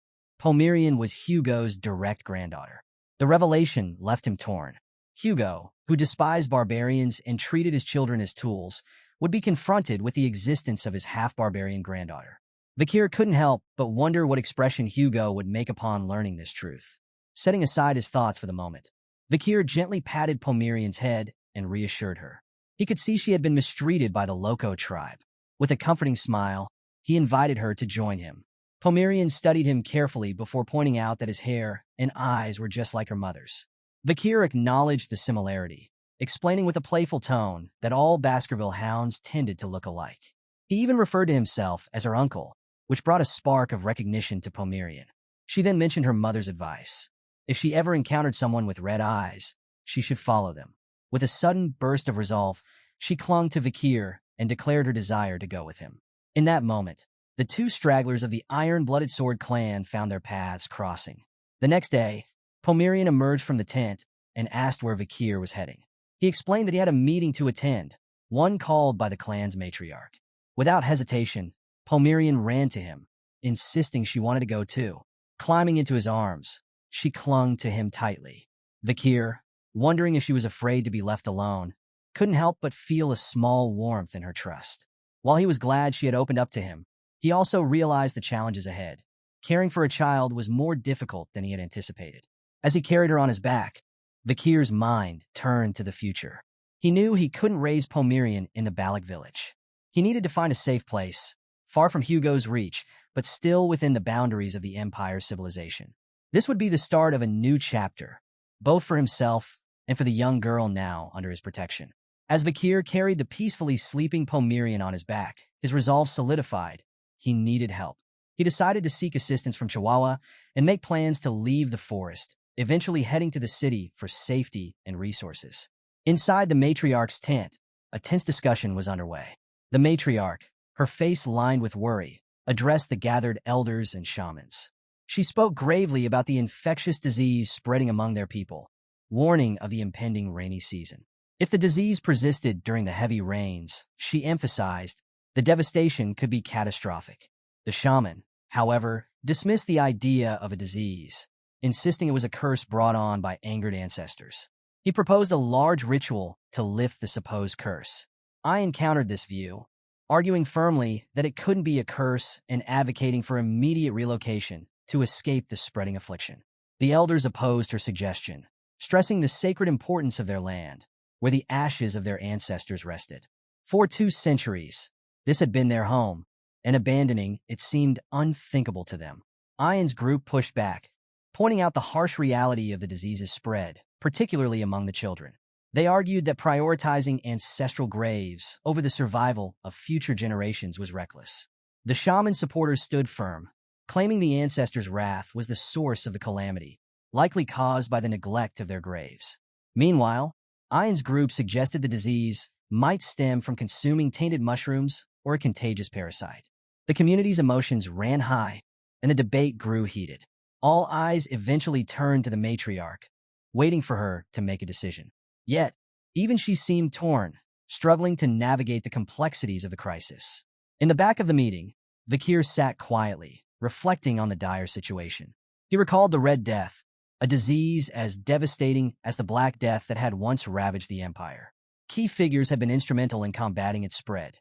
A: Pomerian was Hugo's direct granddaughter. The revelation left him torn. Hugo, who despised barbarians and treated his children as tools, would be confronted with the existence of his half-barbarian granddaughter. Vakir couldn't help but wonder what expression Hugo would make upon learning this truth. Setting aside his thoughts for the moment, Vakir gently patted Pomerian's head and reassured her. He could see she had been mistreated by the Loco tribe. With a comforting smile, he invited her to join him. Pomerian studied him carefully before pointing out that his hair and eyes were just like her mother's. Vakir acknowledged the similarity, explaining with a playful tone that all Baskerville hounds tended to look alike. He even referred to himself as her uncle, which brought a spark of recognition to Pomerian. She then mentioned her mother's advice. If she ever encountered someone with red eyes, she should follow them. With a sudden burst of resolve, she clung to Vakir and declared her desire to go with him. In that moment, the two stragglers of the Iron-Blooded Sword clan found their paths crossing. The next day, Pomerian emerged from the tent and asked where Vakir was heading. He explained that he had a meeting to attend, one called by the clan's matriarch. Without hesitation, Pomerian ran to him, insisting she wanted to go too. Climbing into his arms, she clung to him tightly. Vakir, wondering if she was afraid to be left alone, couldn't help but feel a small warmth in her trust. While he was glad she had opened up to him, he also realized the challenges ahead. Caring for a child was more difficult than he had anticipated. As he carried her on his back, Vakir's mind turned to the future. He knew he couldn't raise Pomerian in the Balak village. He needed to find a safe place, far from Hugo's reach, but still within the boundaries of the Empire's civilization. This would be the start of a new chapter, both for himself and for the young girl now under his protection. As Vakir carried the peacefully sleeping Pomerian on his back, his resolve solidified. He needed help. He decided to seek assistance from Chihuahua and make plans to leave the forest, eventually heading to the city for safety and resources. Inside the matriarch's tent, a tense discussion was underway. The matriarch, her face lined with worry, addressed the gathered elders and shamans. She spoke gravely about the infectious disease spreading among their people, warning of the impending rainy season. If the disease persisted during the heavy rains, she emphasized, the devastation could be catastrophic. The shaman, however, dismissed the idea of a disease, insisting it was a curse brought on by angered ancestors. He proposed a large ritual to lift the supposed curse. I encountered this view, arguing firmly that it couldn't be a curse and advocating for immediate relocation to escape the spreading affliction. The elders opposed her suggestion, stressing the sacred importance of their land, where the ashes of their ancestors rested. For 2 centuries, this had been their home, and abandoning it seemed unthinkable to them. Ian's group pushed back, pointing out the harsh reality of the disease's spread, particularly among the children. They argued that prioritizing ancestral graves over the survival of future generations was reckless. The shaman supporters stood firm, claiming the ancestors' wrath was the source of the calamity, likely caused by the neglect of their graves. Meanwhile, Ian's group suggested the disease might stem from consuming tainted mushrooms or a contagious parasite. The community's emotions ran high, and the debate grew heated. All eyes eventually turned to the matriarch, waiting for her to make a decision. Yet, even she seemed torn, struggling to navigate the complexities of the crisis. In the back of the meeting, Vakir sat quietly, reflecting on the dire situation. He recalled the Red Death, a disease as devastating as the Black Death that had once ravaged the Empire. Key figures had been instrumental in combating its spread.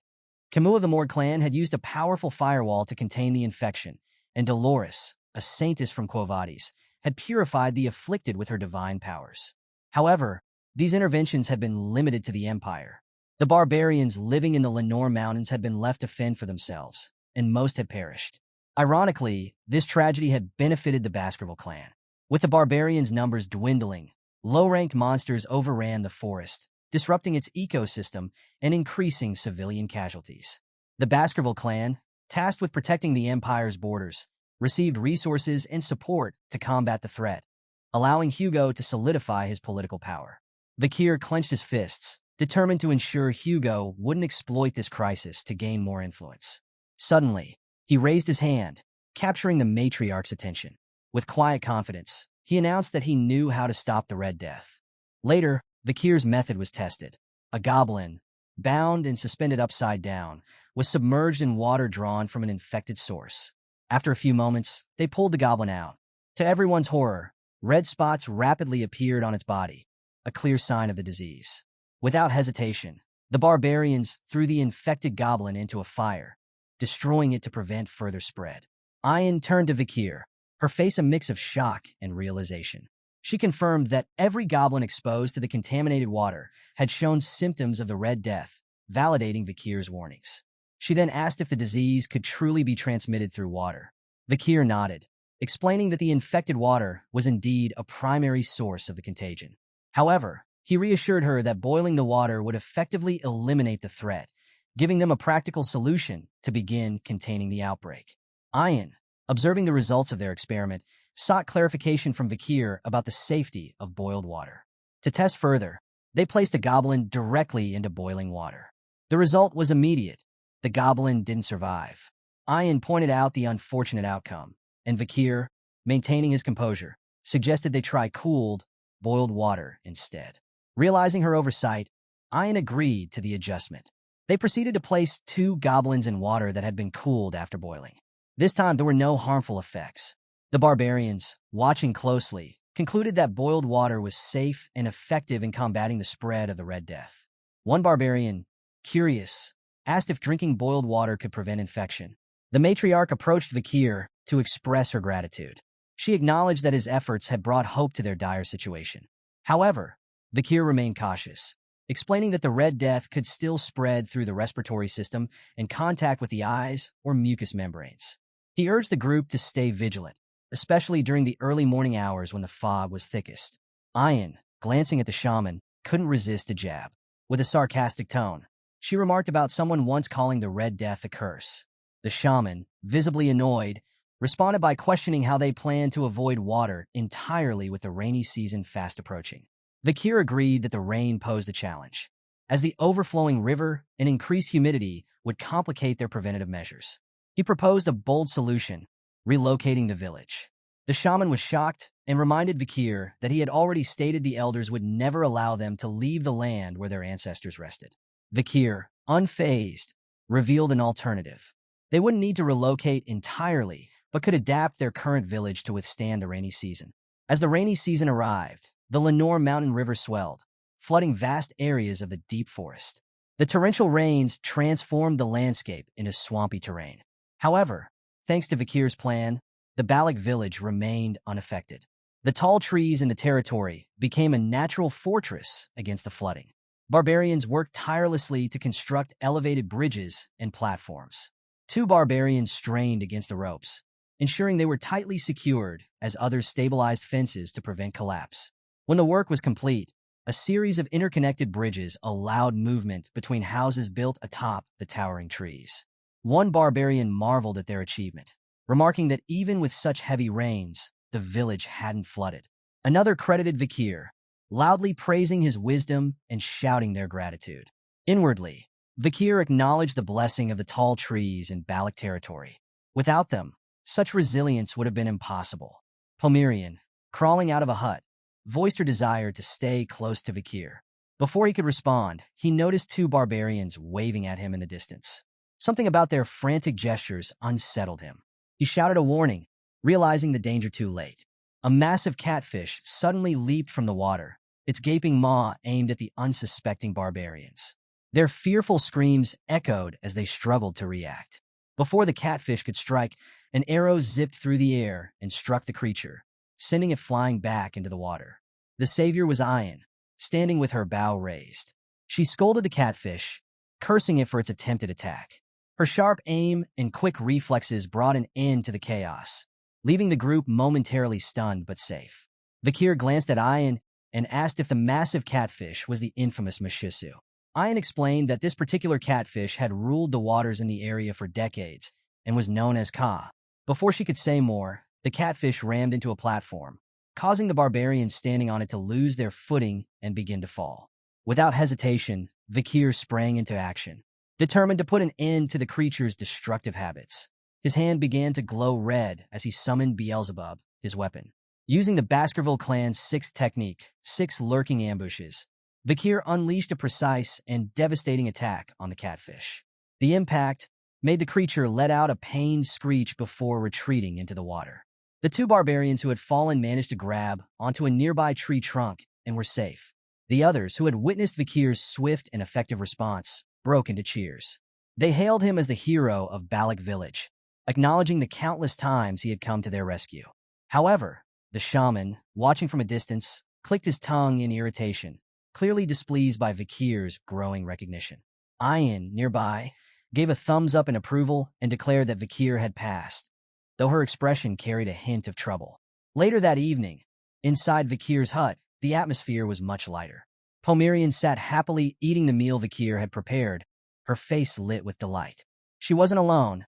A: Kimu of the Morg clan had used a powerful firewall to contain the infection, and Dolores, a saintess from Quo Vadis, had purified the afflicted with her divine powers. However, these interventions had been limited to the Empire. The barbarians living in the Lenore Mountains had been left to fend for themselves, and most had perished. Ironically, this tragedy had benefited the Baskerville clan. With the barbarians' numbers dwindling, low-ranked monsters overran the forest, disrupting its ecosystem and increasing civilian casualties. The Baskerville clan, tasked with protecting the Empire's borders, received resources and support to combat the threat, allowing Hugo to solidify his political power. Vakir clenched his fists, determined to ensure Hugo wouldn't exploit this crisis to gain more influence. Suddenly, he raised his hand, capturing the matriarch's attention. With quiet confidence, he announced that he knew how to stop the Red Death. Later, Vakir's method was tested. A goblin, bound and suspended upside down, was submerged in water drawn from an infected source. After a few moments, they pulled the goblin out. To everyone's horror, red spots rapidly appeared on its body, a clear sign of the disease. Without hesitation, the barbarians threw the infected goblin into a fire, destroying it to prevent further spread. Ian turned to Vakir, her face a mix of shock and realization. She confirmed that every goblin exposed to the contaminated water had shown symptoms of the Red Death, validating Vakir's warnings. She then asked if the disease could truly be transmitted through water. Vakir nodded, explaining that the infected water was indeed a primary source of the contagion. However, he reassured her that boiling the water would effectively eliminate the threat, giving them a practical solution to begin containing the outbreak. Ian, observing the results of their experiment, sought clarification from Vakir about the safety of boiled water. To test further, they placed a goblin directly into boiling water. The result was immediate. The goblin didn't survive. Ian pointed out the unfortunate outcome, and Vakir, maintaining his composure, suggested they try cooled, boiled water instead. Realizing her oversight, Ian agreed to the adjustment. They proceeded to place 2 goblins in water that had been cooled after boiling. This time, there were no harmful effects. The barbarians, watching closely, concluded that boiled water was safe and effective in combating the spread of the Red Death. One barbarian, curious, asked if drinking boiled water could prevent infection. The matriarch approached Vakir to express her gratitude. She acknowledged that his efforts had brought hope to their dire situation. However, Vakir remained cautious, explaining that the Red Death could still spread through the respiratory system and contact with the eyes or mucous membranes. He urged the group to stay vigilant, especially during the early morning hours when the fog was thickest. Ian, glancing at the shaman, couldn't resist a jab. With a sarcastic tone, she remarked about someone once calling the Red Death a curse. The shaman, visibly annoyed, responded by questioning how they planned to avoid water entirely with the rainy season fast approaching. Vakir agreed that the rain posed a challenge, as the overflowing river and increased humidity would complicate their preventative measures. He proposed a bold solution, relocating the village. The shaman was shocked and reminded Vakir that he had already stated the elders would never allow them to leave the land where their ancestors rested. Vakir, unfazed, revealed an alternative. They wouldn't need to relocate entirely, but could adapt their current village to withstand the rainy season. As the rainy season arrived, the Lenore Mountain River swelled, flooding vast areas of the deep forest. The torrential rains transformed the landscape into swampy terrain. However, thanks to Vakir's plan, the Balak village remained unaffected. The tall trees in the territory became a natural fortress against the flooding. Barbarians worked tirelessly to construct elevated bridges and platforms. 2 barbarians strained against the ropes, ensuring they were tightly secured as others stabilized fences to prevent collapse. When the work was complete, a series of interconnected bridges allowed movement between houses built atop the towering trees. One barbarian marveled at their achievement, remarking that even with such heavy rains, the village hadn't flooded. Another credited Vakir, loudly praising his wisdom and shouting their gratitude. Inwardly, Vakir acknowledged the blessing of the tall trees in Balak territory. Without them, such resilience would have been impossible. Pomerian, crawling out of a hut, voiced her desire to stay close to Vakir. Before he could respond, he noticed 2 barbarians waving at him in the distance. Something about their frantic gestures unsettled him. He shouted a warning, realizing the danger too late. A massive catfish suddenly leaped from the water, its gaping maw aimed at the unsuspecting barbarians. Their fearful screams echoed as they struggled to react. Before the catfish could strike, an arrow zipped through the air and struck the creature, sending it flying back into the water. The savior was Ayan, standing with her bow raised. She scolded the catfish, cursing it for its attempted attack. Her sharp aim and quick reflexes brought an end to the chaos, leaving the group momentarily stunned but safe. Vakir glanced at Ayan and asked if the massive catfish was the infamous Mashisu. Ayan explained that this particular catfish had ruled the waters in the area for decades and was known as Ka. Before she could say more, the catfish rammed into a platform, causing the barbarians standing on it to lose their footing and begin to fall. Without hesitation, Vakir sprang into action, determined to put an end to the creature's destructive habits. His hand began to glow red as he summoned Beelzebub, his weapon. Using the Baskerville clan's 6th technique, 6 lurking ambushes, Vakir unleashed a precise and devastating attack on the catfish. The impact made the creature let out a pained screech before retreating into the water. The 2 barbarians who had fallen managed to grab onto a nearby tree trunk and were safe. The others, who had witnessed Vakir's swift and effective response, broke into cheers. They hailed him as the hero of Balak village, acknowledging the countless times he had come to their rescue. However, the shaman, watching from a distance, clicked his tongue in irritation, clearly displeased by Vakir's growing recognition. Ayan, nearby, gave a thumbs up in approval and declared that Vakir had passed, though her expression carried a hint of trouble. Later that evening, inside Vakir's hut, the atmosphere was much lighter. Pomerian sat happily eating the meal Vakir had prepared, her face lit with delight. She wasn't alone.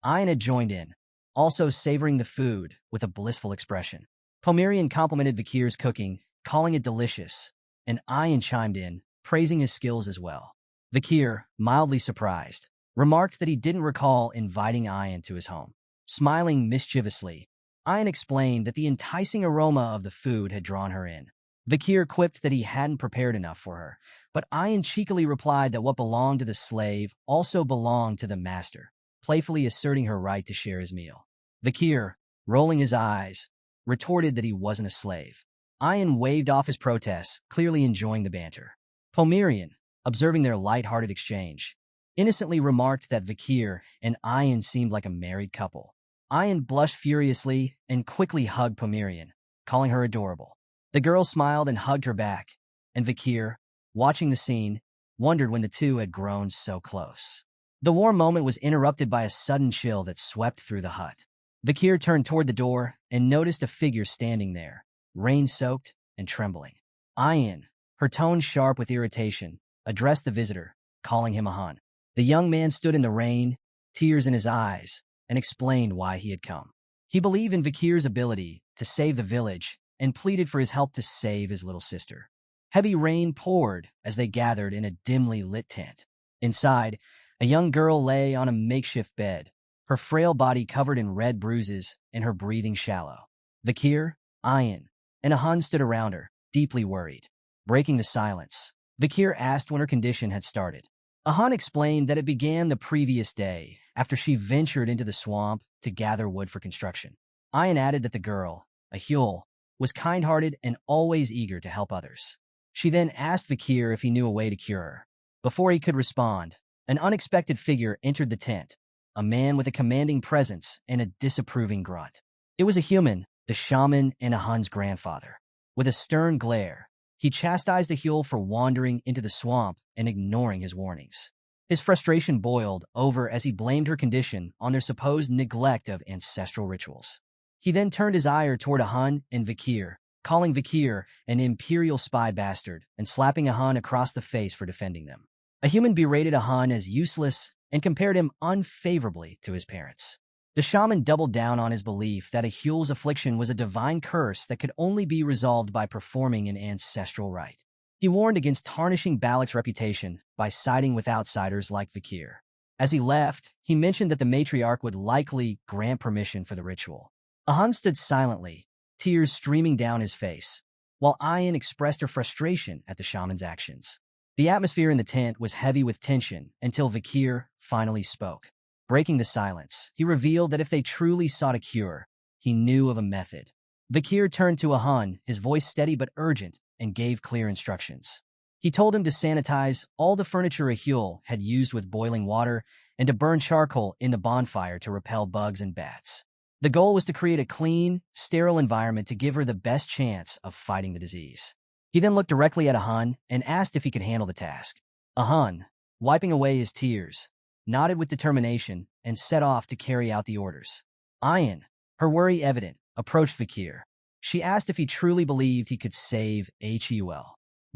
A: Ayan had joined in, also savoring the food with a blissful expression. Pomerian complimented Vakir's cooking, calling it delicious, and Ayan chimed in, praising his skills as well. Vakir, mildly surprised, remarked that he didn't recall inviting Ayan to his home. Smiling mischievously, Ayan explained that the enticing aroma of the food had drawn her in. Vakir quipped that he hadn't prepared enough for her, but Ayan cheekily replied that what belonged to the slave also belonged to the master, playfully asserting her right to share his meal. Vakir, rolling his eyes, retorted that he wasn't a slave. Ayan waved off his protests, clearly enjoying the banter. Pomerian, observing their light-hearted exchange, innocently remarked that Vakir and Ayan seemed like a married couple. Ayan blushed furiously and quickly hugged Pomerian, calling her adorable. The girl smiled and hugged her back, and Vakir, watching the scene, wondered when the two had grown so close. The warm moment was interrupted by a sudden chill that swept through the hut. Vakir turned toward the door and noticed a figure standing there, rain-soaked and trembling. Ayan, her tone sharp with irritation, addressed the visitor, calling him a Hun. The young man stood in the rain, tears in his eyes, and explained why he had come. He believed in Vakir's ability to save the village and pleaded for his help to save his little sister. Heavy rain poured as they gathered in a dimly lit tent. Inside, a young girl lay on a makeshift bed, her frail body covered in red bruises and her breathing shallow. Vakir, Ayan, and Ahun stood around her, deeply worried. Breaking the silence, Vakir asked when her condition had started. Ahun explained that it began the previous day, after she ventured into the swamp to gather wood for construction. Ayan added that the girl, a Huel, was kind-hearted and always eager to help others. She then asked Vakir if he knew a way to cure her. Before he could respond, an unexpected figure entered the tent, a man with a commanding presence and a disapproving grunt. It was a human, the shaman and Ahun's grandfather. With a stern glare, he chastised the Huel for wandering into the swamp and ignoring his warnings. His frustration boiled over as he blamed her condition on their supposed neglect of ancestral rituals. He then turned his ire toward Ahun and Vakir, calling Vakir an imperial spy bastard and slapping Ahun across the face for defending them. A human berated Ahun as useless and compared him unfavorably to his parents. The shaman doubled down on his belief that a Huel's affliction was a divine curse that could only be resolved by performing an ancestral rite. He warned against tarnishing Balak's reputation by siding with outsiders like Vakir. As he left, he mentioned that the matriarch would likely grant permission for the ritual. Ahun stood silently, tears streaming down his face, while Ayan expressed her frustration at the shaman's actions. The atmosphere in the tent was heavy with tension until Vakir finally spoke. Breaking the silence, he revealed that if they truly sought a cure, he knew of a method. Vakir turned to Ahun, his voice steady but urgent, and gave clear instructions. He told him to sanitize all the furniture a Huel had used with boiling water and to burn charcoal in the bonfire to repel bugs and bats. The goal was to create a clean, sterile environment to give her the best chance of fighting the disease. He then looked directly at Ahun and asked if he could handle the task. Ahun, wiping away his tears, nodded with determination and set off to carry out the orders. Ayan, her worry evident, approached Vakir. She asked if he truly believed he could save Huel.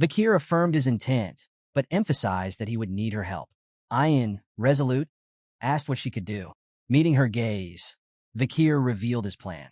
A: Vakir affirmed his intent, but emphasized that he would need her help. Ayan, resolute, asked what she could do. Meeting her gaze, Vakir revealed his plan.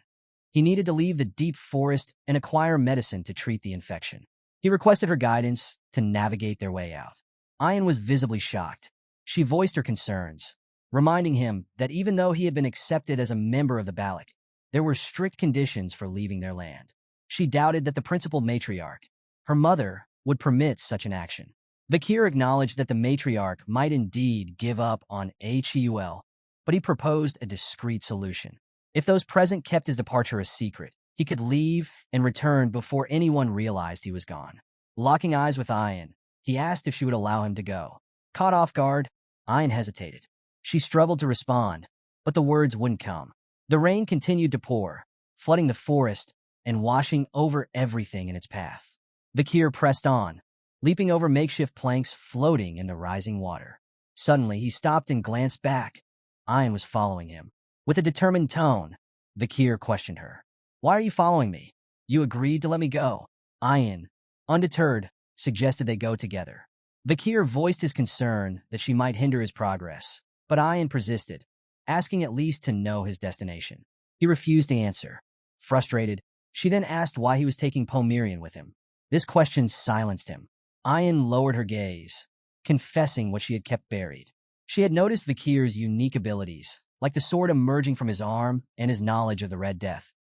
A: He needed to leave the deep forest and acquire medicine to treat the infection. He requested her guidance to navigate their way out. Ayan was visibly shocked. She voiced her concerns, reminding him that even though he had been accepted as a member of the Balak, there were strict conditions for leaving their land. She doubted that the principal matriarch, her mother, would permit such an action. Vakir acknowledged that the matriarch might indeed give up on Huel, but he proposed a discreet solution. If those present kept his departure a secret, he could leave and return before anyone realized he was gone. Locking eyes with Ayan, he asked if she would allow him to go. Caught off guard, Ayan hesitated. She struggled to respond, but the words wouldn't come. The rain continued to pour, flooding the forest and washing over everything in its path. Vakir pressed on, leaping over makeshift planks floating in the rising water. Suddenly, he stopped and glanced back. Ayan was following him. With a determined tone, Vakir questioned her. "Why are you following me? You agreed to let me go." Ayan, undeterred, suggested they go together. Vakir voiced his concern that she might hinder his progress, but Ayan persisted, asking at least to know his destination. He refused to answer. Frustrated, she then asked why he was taking Pomerian with him. This question silenced him. Ayan lowered her gaze, confessing what she had kept buried. She had noticed Vakir's unique abilities, like the sword emerging from his arm and his knowledge of the Red Death,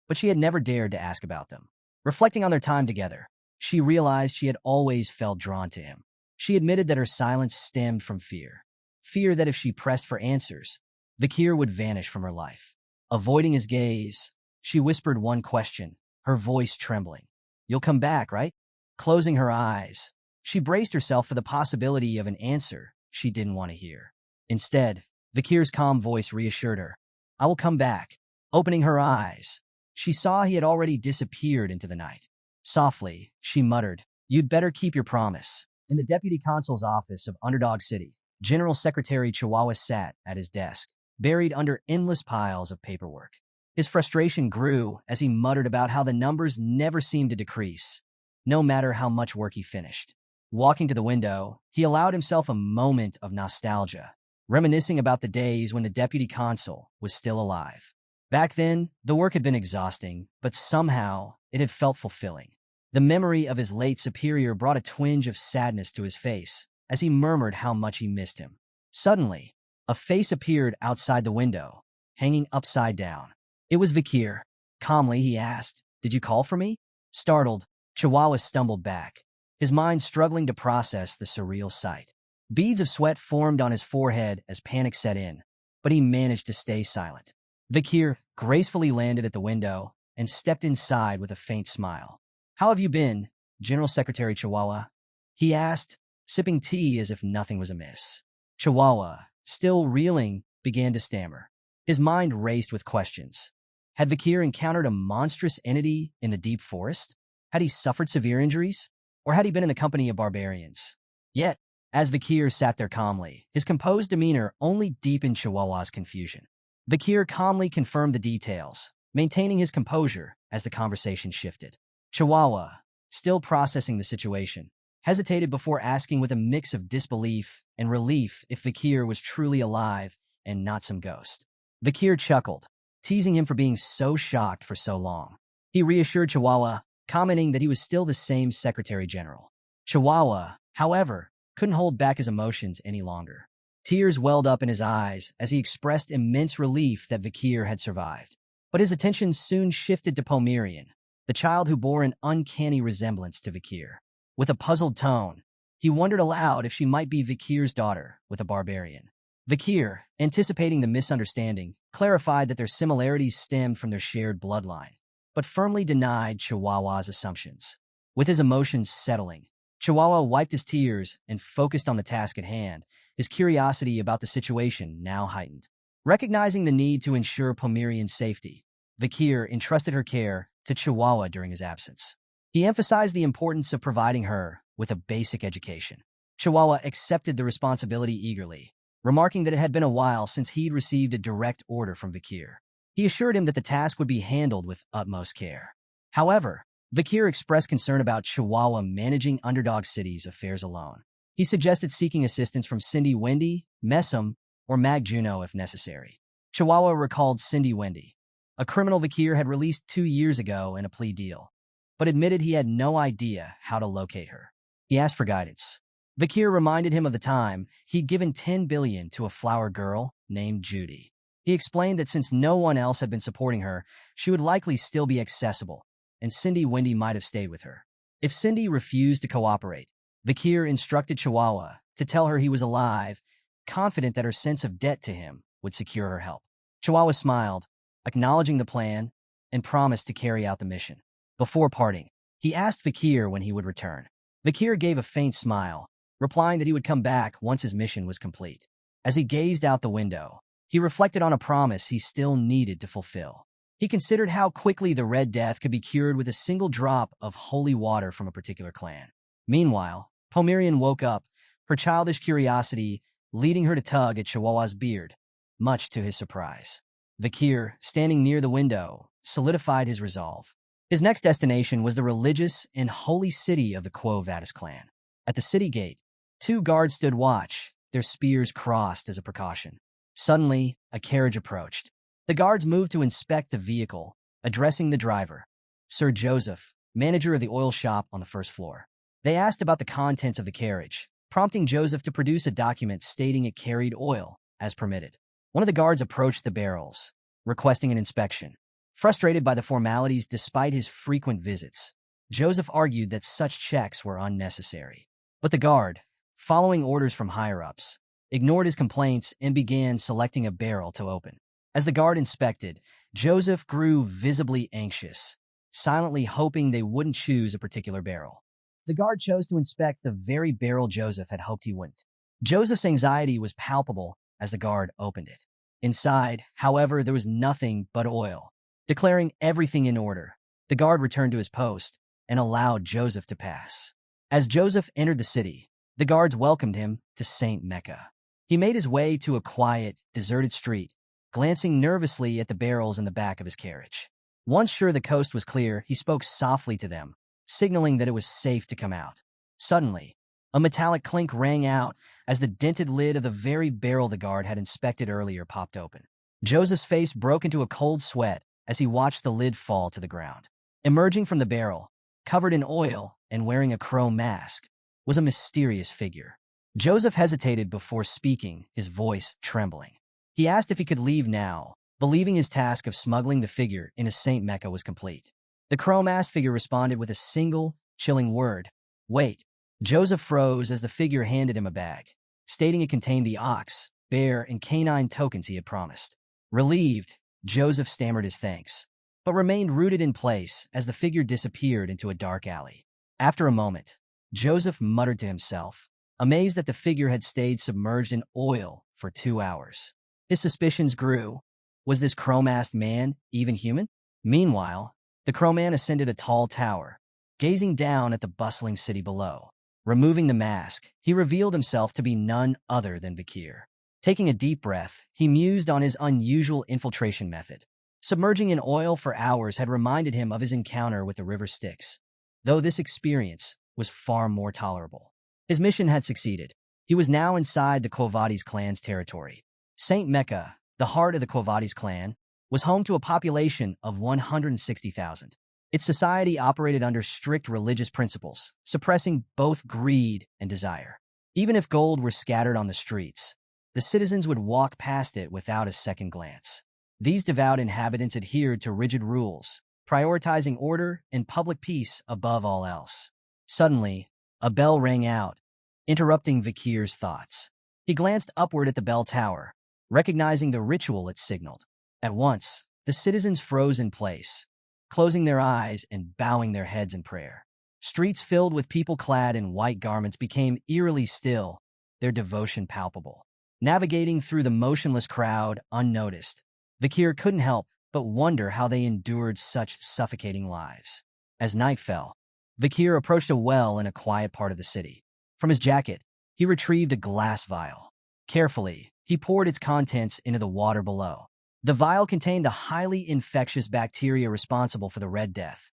A: but she had never dared to ask about them. Reflecting on their time together, she realized she had always felt drawn to him. She admitted that her silence stemmed from fear. Fear that if she pressed for answers, Vakir would vanish from her life. Avoiding his gaze, she whispered one question, her voice trembling. "You'll come back, right?" Closing her eyes, she braced herself for the possibility of an answer she didn't want to hear. Instead, Vakir's calm voice reassured her. "I will come back." Opening her eyes, she saw he had already disappeared into the night. Softly, she muttered, "You'd better keep your promise." In the deputy consul's office of Underdog City, General Secretary Chihuahua sat at his desk, buried under endless piles of paperwork. His frustration grew as he muttered about how the numbers never seemed to decrease, no matter how much work he finished. Walking to the window, he allowed himself a moment of nostalgia, reminiscing about the days when the deputy consul was still alive. Back then, the work had been exhausting, but somehow it had felt fulfilling. The memory of his late superior brought a twinge of sadness to his face as he murmured how much he missed him. Suddenly, a face appeared outside the window, hanging upside down. It was Vakir. Calmly, he asked, "Did you call for me?" Startled, Chihuahua stumbled back, his mind struggling to process the surreal sight. Beads of sweat formed on his forehead as panic set in, but he managed to stay silent. Vakir gracefully landed at the window and stepped inside with a faint smile. "How have you been, General Secretary Chihuahua?" he asked, sipping tea as if nothing was amiss. Chihuahua, still reeling, began to stammer. His mind raced with questions. Had Vakir encountered a monstrous entity in the deep forest? Had he suffered severe injuries? Or had he been in the company of barbarians? Yet, as Vakir sat there calmly, his composed demeanor only deepened Chihuahua's confusion. Vakir calmly confirmed the details, maintaining his composure as the conversation shifted. Chihuahua, still processing the situation, hesitated before asking with a mix of disbelief and relief if Vakir was truly alive and not some ghost. Vakir chuckled, teasing him for being so shocked for so long. He reassured Chihuahua, commenting that he was still the same Secretary General. Chihuahua, however, couldn't hold back his emotions any longer. Tears welled up in his eyes as he expressed immense relief that Vakir had survived. But his attention soon shifted to Pomerian, the child who bore an uncanny resemblance to Vakir. With a puzzled tone, he wondered aloud if she might be Vakir's daughter with a barbarian. Vakir, anticipating the misunderstanding, clarified that their similarities stemmed from their shared bloodline, but firmly denied Chihuahua's assumptions. With his emotions settling, Chihuahua wiped his tears and focused on the task at hand, his curiosity about the situation now heightened. Recognizing the need to ensure Pomerian's safety, Vakir entrusted her care to Chihuahua during his absence. He emphasized the importance of providing her with a basic education. Chihuahua accepted the responsibility eagerly, remarking that it had been a while since he'd received a direct order from Vakir. He assured him that the task would be handled with utmost care. However, Vakir expressed concern about Chihuahua managing Underdog City's affairs alone. He suggested seeking assistance from Cindy Wendy, Messam, or Mag Juno if necessary. Chihuahua recalled Cindy Wendy, a criminal Vakir had released 2 years ago in a plea deal, but admitted he had no idea how to locate her. He asked for guidance. Vakir reminded him of the time he'd given 10 billion to a flower girl named Judy. He explained that since no one else had been supporting her, she would likely still be accessible, and Cindy Wendy might have stayed with her. If Cindy refused to cooperate, Vakir instructed Chihuahua to tell her he was alive, confident that her sense of debt to him would secure her help. Chihuahua smiled, acknowledging the plan, and promised to carry out the mission. Before parting, he asked Vakir when he would return. Vakir gave a faint smile, replying that he would come back once his mission was complete. As he gazed out the window, he reflected on a promise he still needed to fulfill. He considered how quickly the Red Death could be cured with a single drop of holy water from a particular clan. Meanwhile, Pomerian woke up, her childish curiosity leading her to tug at Chihuahua's beard, much to his surprise. Vakir, standing near the window, solidified his resolve. His next destination was the religious and holy city of the Quo Vadis clan. At the city gate, 2 guards stood watch, their spears crossed as a precaution. Suddenly, a carriage approached. The guards moved to inspect the vehicle, addressing the driver, Sir Joseph, manager of the oil shop on the first floor. They asked about the contents of the carriage, prompting Joseph to produce a document stating it carried oil, as permitted. One of the guards approached the barrels, requesting an inspection. Frustrated by the formalities despite his frequent visits, Joseph argued that such checks were unnecessary. But the guard, following orders from higher-ups, ignored his complaints and began selecting a barrel to open. As the guard inspected, Joseph grew visibly anxious, silently hoping they wouldn't choose a particular barrel. The guard chose to inspect the very barrel Joseph had hoped he wouldn't. Joseph's anxiety was palpable as the guard opened it. Inside, however, there was nothing but oil. Declaring everything in order, the guard returned to his post and allowed Joseph to pass. As Joseph entered the city, the guards welcomed him to Saint Mecca. He made his way to a quiet, deserted street, glancing nervously at the barrels in the back of his carriage. Once sure the coast was clear, he spoke softly to them, signaling that it was safe to come out. Suddenly, a metallic clink rang out as the dented lid of the very barrel the guard had inspected earlier popped open. Joseph's face broke into a cold sweat as he watched the lid fall to the ground. Emerging from the barrel, covered in oil and wearing a crow mask, was a mysterious figure. Joseph hesitated before speaking, his voice trembling. He asked if he could leave now, believing his task of smuggling the figure into St. Mecca was complete. The crow-masked figure responded with a single, chilling word, "Wait." Joseph froze as the figure handed him a bag, stating it contained the ox, bear, and canine tokens he had promised. Relieved, Joseph stammered his thanks, but remained rooted in place as the figure disappeared into a dark alley. After a moment, Joseph muttered to himself, amazed that the figure had stayed submerged in oil for 2 hours. His suspicions grew. Was this crow-masked man even human? Meanwhile, the crowman ascended a tall tower, gazing down at the bustling city below. Removing the mask, he revealed himself to be none other than Vakir. Taking a deep breath, he mused on his unusual infiltration method. Submerging in oil for hours had reminded him of his encounter with the river Styx, though this experience was far more tolerable. His mission had succeeded. He was now inside the Quo Vadis clan's territory. St. Mecca, the heart of the Quo Vadis clan, was home to a population of 160,000. Its society operated under strict religious principles, suppressing both greed and desire. Even if gold were scattered on the streets, the citizens would walk past it without a second glance. These devout inhabitants adhered to rigid rules, prioritizing order and public peace above all else. Suddenly, a bell rang out, interrupting Vakir's thoughts. He glanced upward at the bell tower, recognizing the ritual it signaled. At once, the citizens froze in place, closing their eyes and bowing their heads in prayer. Streets filled with people clad in white garments became eerily still, their devotion palpable. Navigating through the motionless crowd unnoticed, Vakir couldn't help but wonder how they endured such suffocating lives. As night fell, Vakir approached a well in a quiet part of the city. From his jacket, he retrieved a glass vial. Carefully, he poured its contents into the water below. The vial contained the highly infectious bacteria responsible for the Red Death,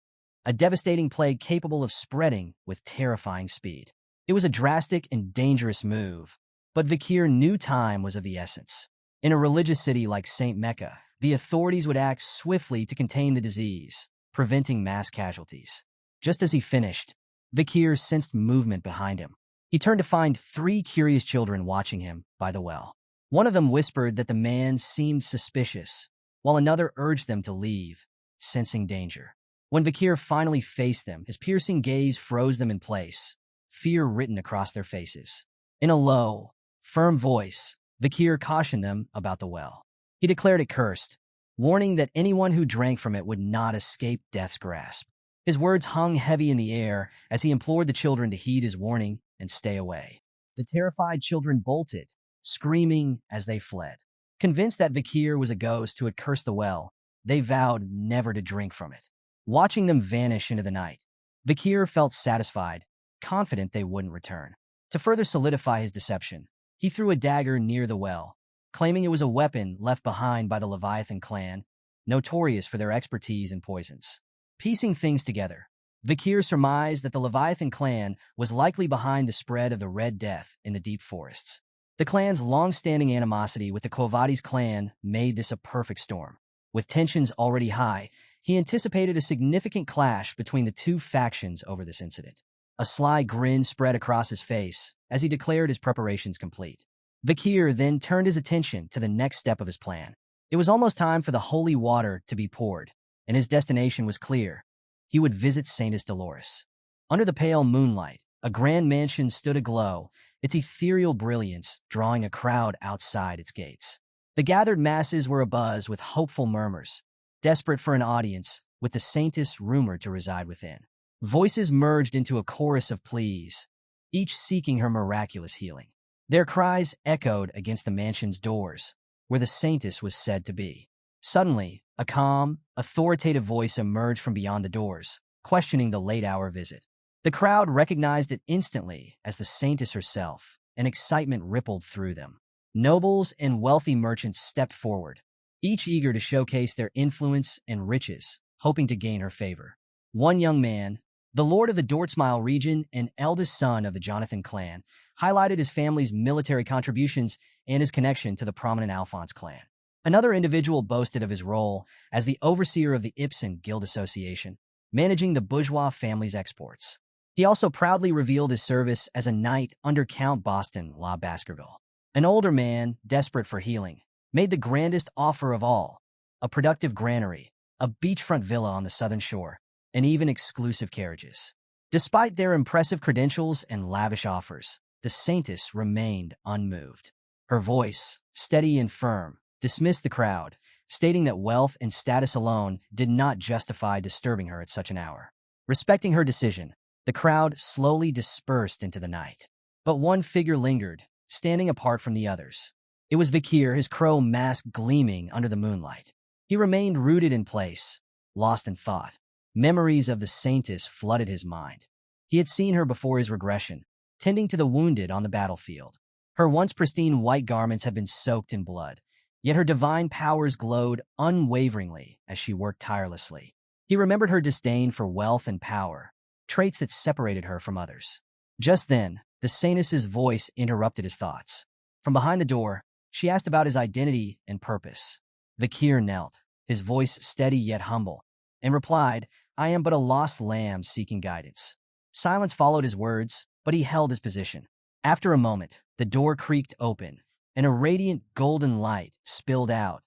A: a devastating plague capable of spreading with terrifying speed. It was a drastic and dangerous move, but Vakir knew time was of the essence. In a religious city like St. Mecca, the authorities would act swiftly to contain the disease, preventing mass casualties. Just as he finished, Vakir sensed movement behind him. He turned to find 3 curious children watching him by the well. One of them whispered that the man seemed suspicious, while another urged them to leave, sensing danger. When Vakir finally faced them, his piercing gaze froze them in place, fear written across their faces. In a low, firm voice, Vakir cautioned them about the well. He declared it cursed, warning that anyone who drank from it would not escape death's grasp. His words hung heavy in the air as he implored the children to heed his warning and stay away. The terrified children bolted, screaming as they fled. Convinced that Vakir was a ghost who had cursed the well, they vowed never to drink from it. Watching them vanish into the night, Vakir felt satisfied, confident they wouldn't return. To further solidify his deception, he threw a dagger near the well, claiming it was a weapon left behind by the Leviathan clan, notorious for their expertise in poisons. Piecing things together, Vakir surmised that the Leviathan clan was likely behind the spread of the Red Death in the deep forests. The clan's long-standing animosity with the Quo Vadis clan made this a perfect storm. With tensions already high, he anticipated a significant clash between the two factions over this incident. A sly grin spread across his face as he declared his preparations complete. Vakir then turned his attention to the next step of his plan. It was almost time for the holy water to be poured, and his destination was clear. He would visit Saintess Dolores. Under the pale moonlight, a grand mansion stood aglow, its ethereal brilliance drawing a crowd outside its gates. The gathered masses were abuzz with hopeful murmurs, desperate for an audience, with the saintess rumored to reside within. Voices merged into a chorus of pleas, each seeking her miraculous healing. Their cries echoed against the mansion's doors, where the saintess was said to be. Suddenly, a calm, authoritative voice emerged from beyond the doors, questioning the late-hour visit. The crowd recognized it instantly as the saintess herself, and excitement rippled through them. Nobles and wealthy merchants stepped forward, each eager to showcase their influence and riches, hoping to gain her favor. One young man, the lord of the Dortsmile region and eldest son of the Jonathan clan, highlighted his family's military contributions and his connection to the prominent Alphonse clan. Another individual boasted of his role as the overseer of the Ipsen Guild Association, managing the bourgeois family's exports. He also proudly revealed his service as a knight under Count Boston La Baskerville. An older man, desperate for healing, made the grandest offer of all: a productive granary, a beachfront villa on the southern shore, and even exclusive carriages. Despite their impressive credentials and lavish offers, the Saintess remained unmoved. Her voice, steady and firm, dismissed the crowd, stating that wealth and status alone did not justify disturbing her at such an hour. Respecting her decision, the crowd slowly dispersed into the night. But one figure lingered, standing apart from the others. It was Vakir, his crow mask gleaming under the moonlight. He remained rooted in place, lost in thought. Memories of the Saintess flooded his mind. He had seen her before his regression, tending to the wounded on the battlefield. Her once pristine white garments had been soaked in blood, yet her divine powers glowed unwaveringly as she worked tirelessly. He remembered her disdain for wealth and power, traits that separated her from others. Just then, the Saintess's voice interrupted his thoughts. From behind the door, she asked about his identity and purpose. Vakir knelt, his voice steady yet humble, and replied, "I am but a lost lamb seeking guidance." Silence followed his words, but he held his position. After a moment, the door creaked open, and a radiant golden light spilled out,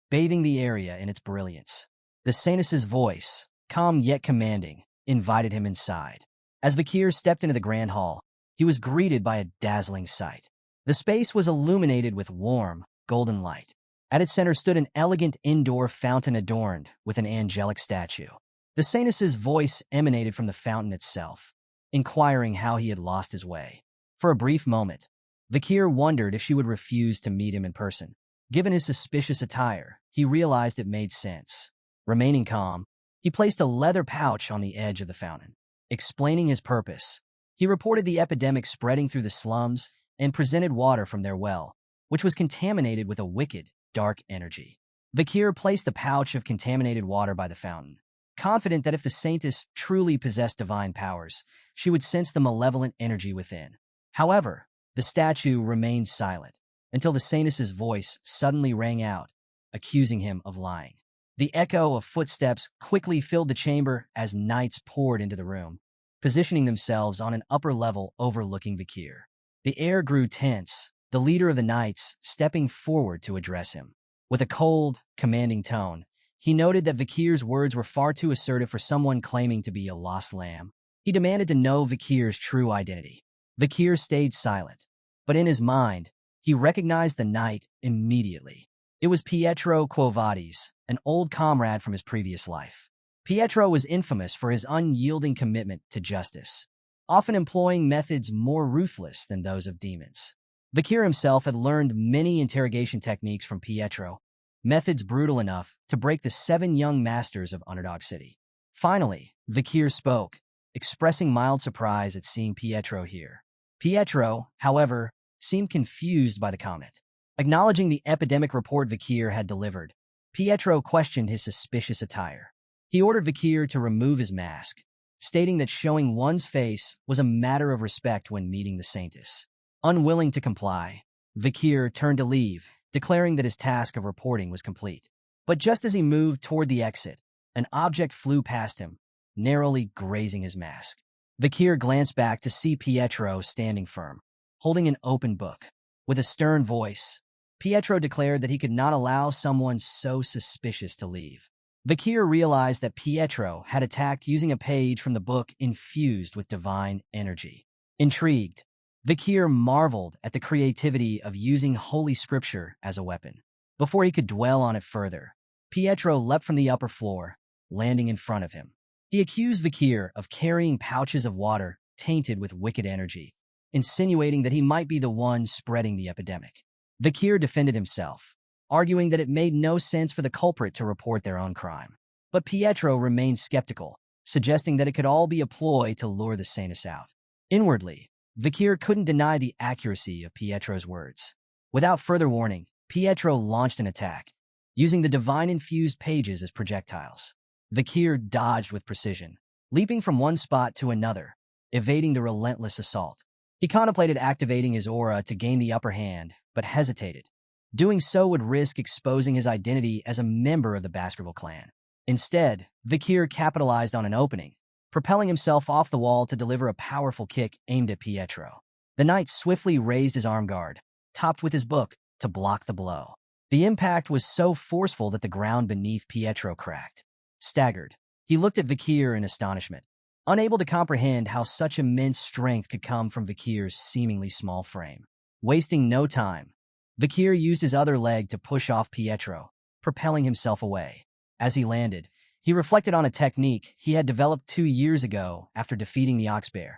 A: bathing the area in its brilliance. The Saintess's voice, calm yet commanding, invited him inside. As Vakir stepped into the grand hall, he was greeted by a dazzling sight. The space was illuminated with warm, golden light. At its center stood an elegant indoor fountain adorned with an angelic statue. The Saintess's voice emanated from the fountain itself, inquiring how he had lost his way. For a brief moment, Vakir wondered if she would refuse to meet him in person. Given his suspicious attire, he realized it made sense. Remaining calm, he placed a leather pouch on the edge of the fountain. Explaining his purpose, he reported the epidemic spreading through the slums and presented water from their well, which was contaminated with a wicked, dark energy. Vakir placed the pouch of contaminated water by the fountain, confident that if the Saintess truly possessed divine powers, she would sense the malevolent energy within. However, the statue remained silent until the Saintess's voice suddenly rang out, accusing him of lying. The echo of footsteps quickly filled the chamber as knights poured into the room, positioning themselves on an upper level overlooking Vakir. The air grew tense, the leader of the knights stepping forward to address him. With a cold, commanding tone, he noted that Vakir's words were far too assertive for someone claiming to be a lost lamb. He demanded to know Vakir's true identity. Vakir stayed silent, but in his mind, he recognized the knight immediately. It was Pietro Quo Vadis, an old comrade from his previous life. Pietro was infamous for his unyielding commitment to justice, often employing methods more ruthless than those of demons. Vakir himself had learned many interrogation techniques from Pietro, methods brutal enough to break the 7 young masters of Underdog City. Finally, Vakir spoke, expressing mild surprise at seeing Pietro here. Pietro, however, seemed confused by the comment. Acknowledging the epidemic report Vakir had delivered, Pietro questioned his suspicious attire. He ordered Vakir to remove his mask, stating that showing one's face was a matter of respect when meeting the Saintess. Unwilling to comply, Vakir turned to leave, declaring that his task of reporting was complete. But just as he moved toward the exit, an object flew past him, narrowly grazing his mask. Vakir glanced back to see Pietro standing firm, holding an open book. With a stern voice, Pietro declared that he could not allow someone so suspicious to leave. Vakir realized that Pietro had attacked using a page from the book infused with divine energy. Intrigued, Vakir marveled at the creativity of using Holy Scripture as a weapon. Before he could dwell on it further, Pietro leapt from the upper floor, landing in front of him. He accused Vakir of carrying pouches of water tainted with wicked energy, insinuating that he might be the one spreading the epidemic. Vakir defended himself, arguing that it made no sense for the culprit to report their own crime. But Pietro remained skeptical, suggesting that it could all be a ploy to lure the Saintess out. Inwardly, Vakir couldn't deny the accuracy of Pietro's words. Without further warning, Pietro launched an attack, using the divine-infused pages as projectiles. Vakir dodged with precision, leaping from one spot to another, evading the relentless assault. He contemplated activating his aura to gain the upper hand, but hesitated. Doing so would risk exposing his identity as a member of the Baskerville clan. Instead, Vakir capitalized on an opening, propelling himself off the wall to deliver a powerful kick aimed at Pietro. The knight swiftly raised his arm guard, topped with his book, to block the blow. The impact was so forceful that the ground beneath Pietro cracked. Staggered, he looked at Vakir in astonishment, unable to comprehend how such immense strength could come from Vakir's seemingly small frame. Wasting no time, Vakir used his other leg to push off Pietro, propelling himself away. As he landed, he reflected on a technique he had developed 2 years ago after defeating the oxbear,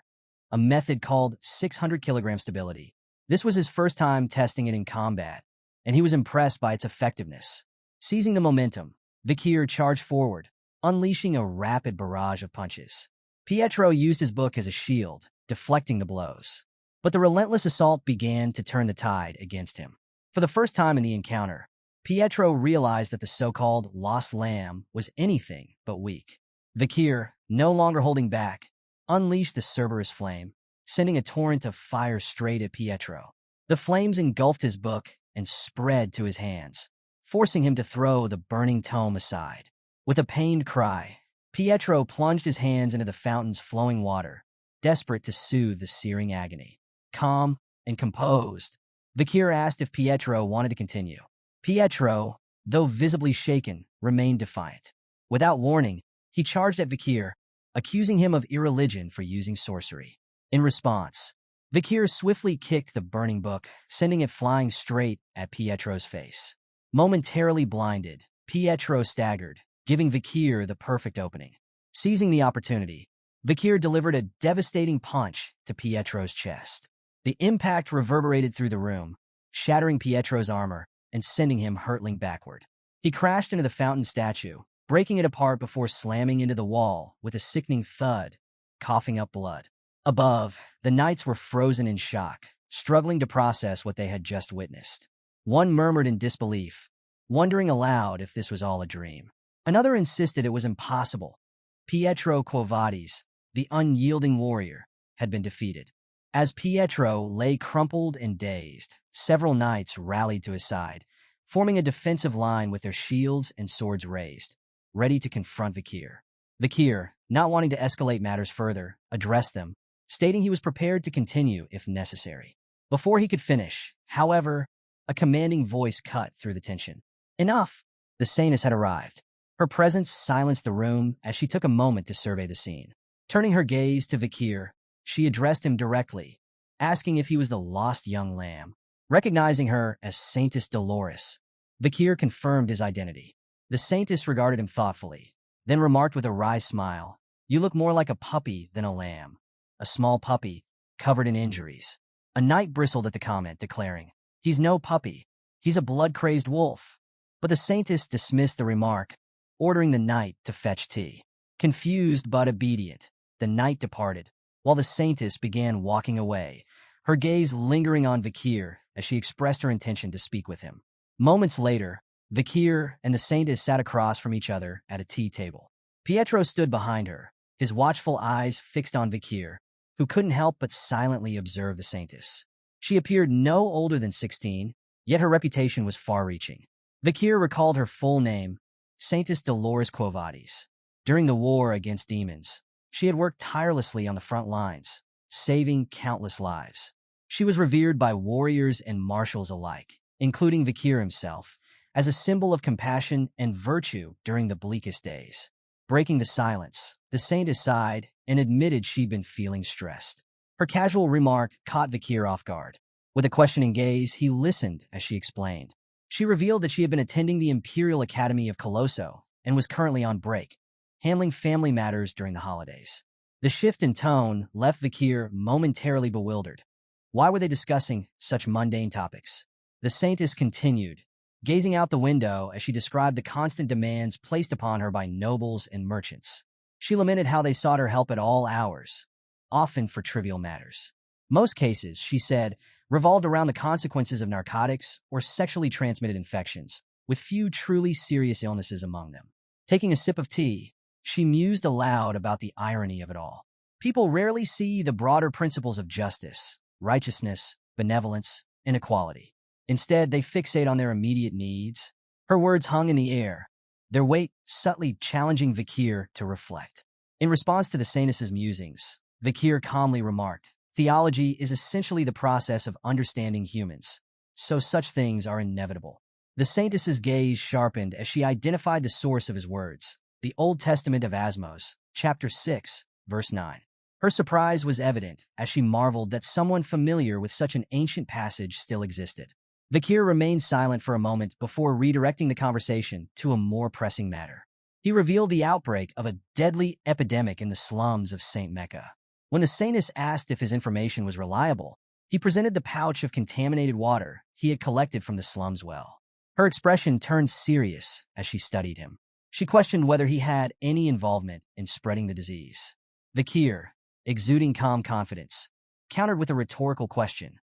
A: a method called 600 kilogram stability. This was his first time testing it in combat, and he was impressed by its effectiveness. Seizing the momentum, Vakir charged forward, unleashing a rapid barrage of punches. Pietro used his book as a shield, deflecting the blows. But the relentless assault began to turn the tide against him. For the first time in the encounter, Pietro realized that the so-called lost lamb was anything but weak. Vakir, no longer holding back, unleashed the Cerberus flame, sending a torrent of fire straight at Pietro. The flames engulfed his book and spread to his hands, forcing him to throw the burning tome aside. With a pained cry, Pietro plunged his hands into the fountain's flowing water, desperate to soothe the searing agony. Calm and composed, Vakir asked if Pietro wanted to continue. Pietro, though visibly shaken, remained defiant. Without warning, he charged at Vakir, accusing him of irreligion for using sorcery. In response, Vakir swiftly kicked the burning book, sending it flying straight at Pietro's face. Momentarily blinded, Pietro staggered, giving Vakir the perfect opening. Seizing the opportunity, Vakir delivered a devastating punch to Pietro's chest. The impact reverberated through the room, shattering Pietro's armor and sending him hurtling backward. He crashed into the fountain statue, breaking it apart before slamming into the wall with a sickening thud, coughing up blood. Above, the knights were frozen in shock, struggling to process what they had just witnessed. One murmured in disbelief, wondering aloud if this was all a dream. Another insisted it was impossible. Pietro Quo Vadis, the unyielding warrior, had been defeated. As Pietro lay crumpled and dazed, several knights rallied to his side, forming a defensive line with their shields and swords raised, ready to confront Vakir. Vakir, not wanting to escalate matters further, addressed them, stating he was prepared to continue if necessary. Before he could finish, however, a commanding voice cut through the tension. Enough! The saintess had arrived. Her presence silenced the room as she took a moment to survey the scene. Turning her gaze to Vakir, she addressed him directly, asking if he was the lost young lamb. Recognizing her as Saintess Dolores, Vakir confirmed his identity. The saintess regarded him thoughtfully, then remarked with a wry smile, "You look more like a puppy than a lamb." A small puppy, covered in injuries. A knight bristled at the comment, declaring, "He's no puppy. He's a blood-crazed wolf." But the saintess dismissed the remark, ordering the knight to fetch tea. Confused but obedient, the knight departed, while the saintess began walking away, her gaze lingering on Vakir as she expressed her intention to speak with him. Moments later, Vakir and the saintess sat across from each other at a tea table. Pietro stood behind her, his watchful eyes fixed on Vakir, who couldn't help but silently observe the saintess. She appeared no older than 16, yet her reputation was far-reaching. Vakir recalled her full name, Saintess Dolores Quo Vadis. During the war against demons, she had worked tirelessly on the front lines, saving countless lives. She was revered by warriors and marshals alike, including Vakir himself, as a symbol of compassion and virtue during the bleakest days. Breaking the silence, the saintess sighed and admitted she'd been feeling stressed. Her casual remark caught Vakir off guard. With a questioning gaze, he listened as she explained. She revealed that she had been attending the Imperial Academy of Colosso and was currently on break, handling family matters during the holidays. The shift in tone left Vakir momentarily bewildered. Why were they discussing such mundane topics? The saintess continued, gazing out the window as she described the constant demands placed upon her by nobles and merchants. She lamented how they sought her help at all hours, often for trivial matters. Most cases, she said, revolved around the consequences of narcotics or sexually transmitted infections, with few truly serious illnesses among them. Taking a sip of tea, she mused aloud about the irony of it all. People rarely see the broader principles of justice, righteousness, benevolence, and equality. Instead, they fixate on their immediate needs. Her words hung in the air, their weight subtly challenging Vakir to reflect. In response to the saintess's musings, Vakir calmly remarked, "Theology is essentially the process of understanding humans, so such things are inevitable." The saintess's gaze sharpened as she identified the source of his words, the Old Testament of Asmos, chapter 6, verse 9. Her surprise was evident as she marveled that someone familiar with such an ancient passage still existed. Vakir remained silent for a moment before redirecting the conversation to a more pressing matter. He revealed the outbreak of a deadly epidemic in the slums of St. Mecca. When the saintess asked if his information was reliable, he presented the pouch of contaminated water he had collected from the slum's well. Her expression turned serious as she studied him. She questioned whether he had any involvement in spreading the disease. Vakir, exuding calm confidence, countered with a rhetorical question.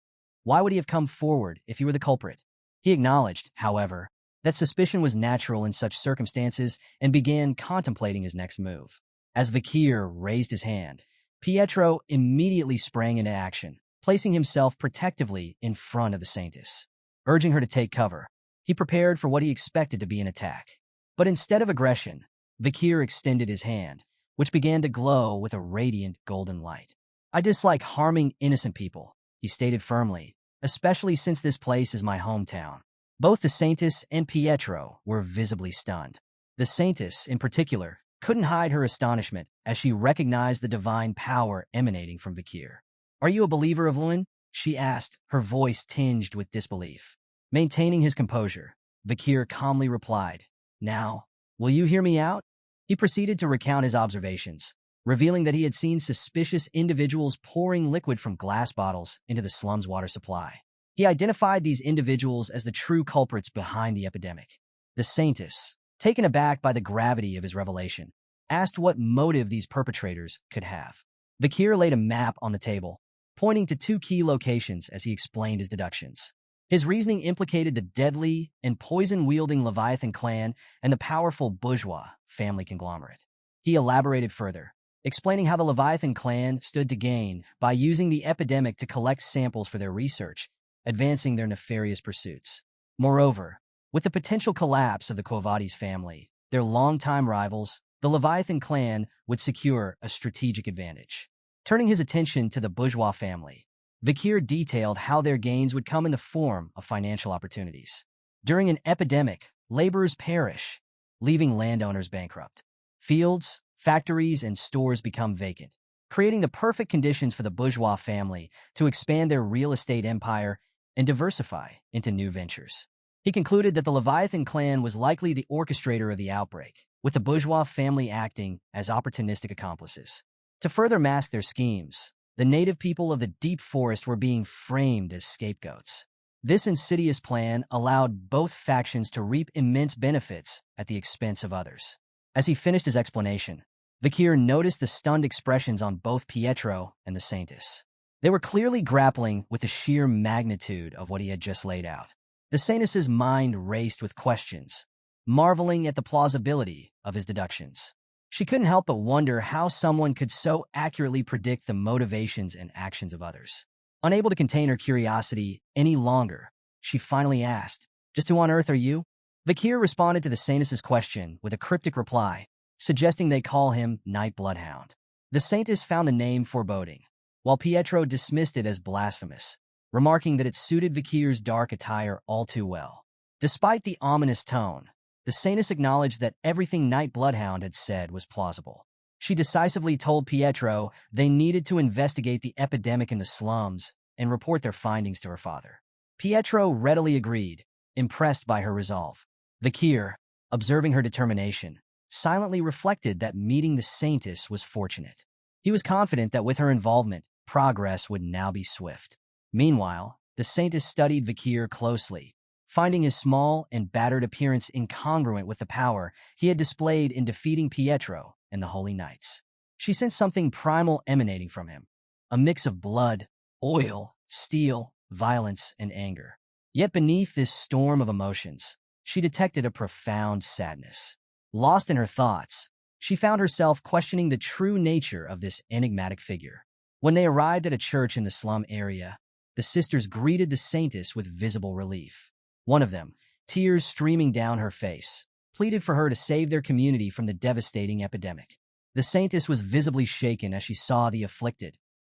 A: Why would he have come forward if he were the culprit? He acknowledged, however, that suspicion was natural in such circumstances and began contemplating his next move. As Vakir raised his hand, Pietro immediately sprang into action, placing himself protectively in front of the saintess. Urging her to take cover, he prepared for what he expected to be an attack. But instead of aggression, Vakir extended his hand, which began to glow with a radiant golden light. "I dislike harming innocent people," he stated firmly, "especially since this place is my hometown." Both the saintess and Pietro were visibly stunned. The saintess, in particular, couldn't hide her astonishment as she recognized the divine power emanating from Vakir. "Are you a believer of Lun?" she asked, her voice tinged with disbelief. Maintaining his composure, Vakir calmly replied, "Now, will you hear me out?" He proceeded to recount his observations, revealing that he had seen suspicious individuals pouring liquid from glass bottles into the slum's water supply. He identified these individuals as the true culprits behind the epidemic. The saintess, taken aback by the gravity of his revelation, asked what motive these perpetrators could have. Vakir laid a map on the table, pointing to two key locations as he explained his deductions. His reasoning implicated the deadly and poison-wielding Leviathan clan and the powerful bourgeois family conglomerate. He elaborated further, explaining how the Leviathan clan stood to gain by using the epidemic to collect samples for their research, advancing their nefarious pursuits. Moreover, with the potential collapse of the Quo Vadis family, their longtime rivals, the Leviathan clan would secure a strategic advantage. Turning his attention to the bourgeois family, Vakir detailed how their gains would come in the form of financial opportunities. During an epidemic, laborers perish, leaving landowners bankrupt. Fields, factories, and stores become vacant, creating the perfect conditions for the bourgeois family to expand their real estate empire and diversify into new ventures. He concluded that the Leviathan clan was likely the orchestrator of the outbreak, with the bourgeois family acting as opportunistic accomplices. To further mask their schemes, the native people of the deep forest were being framed as scapegoats. This insidious plan allowed both factions to reap immense benefits at the expense of others. As he finished his explanation, Vakir noticed the stunned expressions on both Pietro and the saintess. They were clearly grappling with the sheer magnitude of what he had just laid out. The saintess's mind raced with questions, marveling at the plausibility of his deductions. She couldn't help but wonder how someone could so accurately predict the motivations and actions of others. Unable to contain her curiosity any longer, she finally asked, "Just who on earth are you?" Vakir responded to the saintess's question with a cryptic reply, suggesting they call him Night Bloodhound. The saintess found the name foreboding, while Pietro dismissed it as blasphemous, remarking that it suited Vakir's dark attire all too well. Despite the ominous tone, the saintess acknowledged that everything Night Bloodhound had said was plausible. She decisively told Pietro they needed to investigate the epidemic in the slums and report their findings to her father. Pietro readily agreed, impressed by her resolve. Vakir, observing her determination, silently reflected that meeting the saintess was fortunate. He was confident that with her involvement, progress would now be swift. Meanwhile, the saintess studied Vakir closely, finding his small and battered appearance incongruent with the power he had displayed in defeating Pietro and the Holy Knights. She sensed something primal emanating from him, a mix of blood, oil, steel, violence, and anger. Yet beneath this storm of emotions, she detected a profound sadness. Lost in her thoughts, she found herself questioning the true nature of this enigmatic figure. When they arrived at a church in the slum area, the sisters greeted the saintess with visible relief. One of them, tears streaming down her face, pleaded for her to save their community from the devastating epidemic. The saintess was visibly shaken as she saw the afflicted,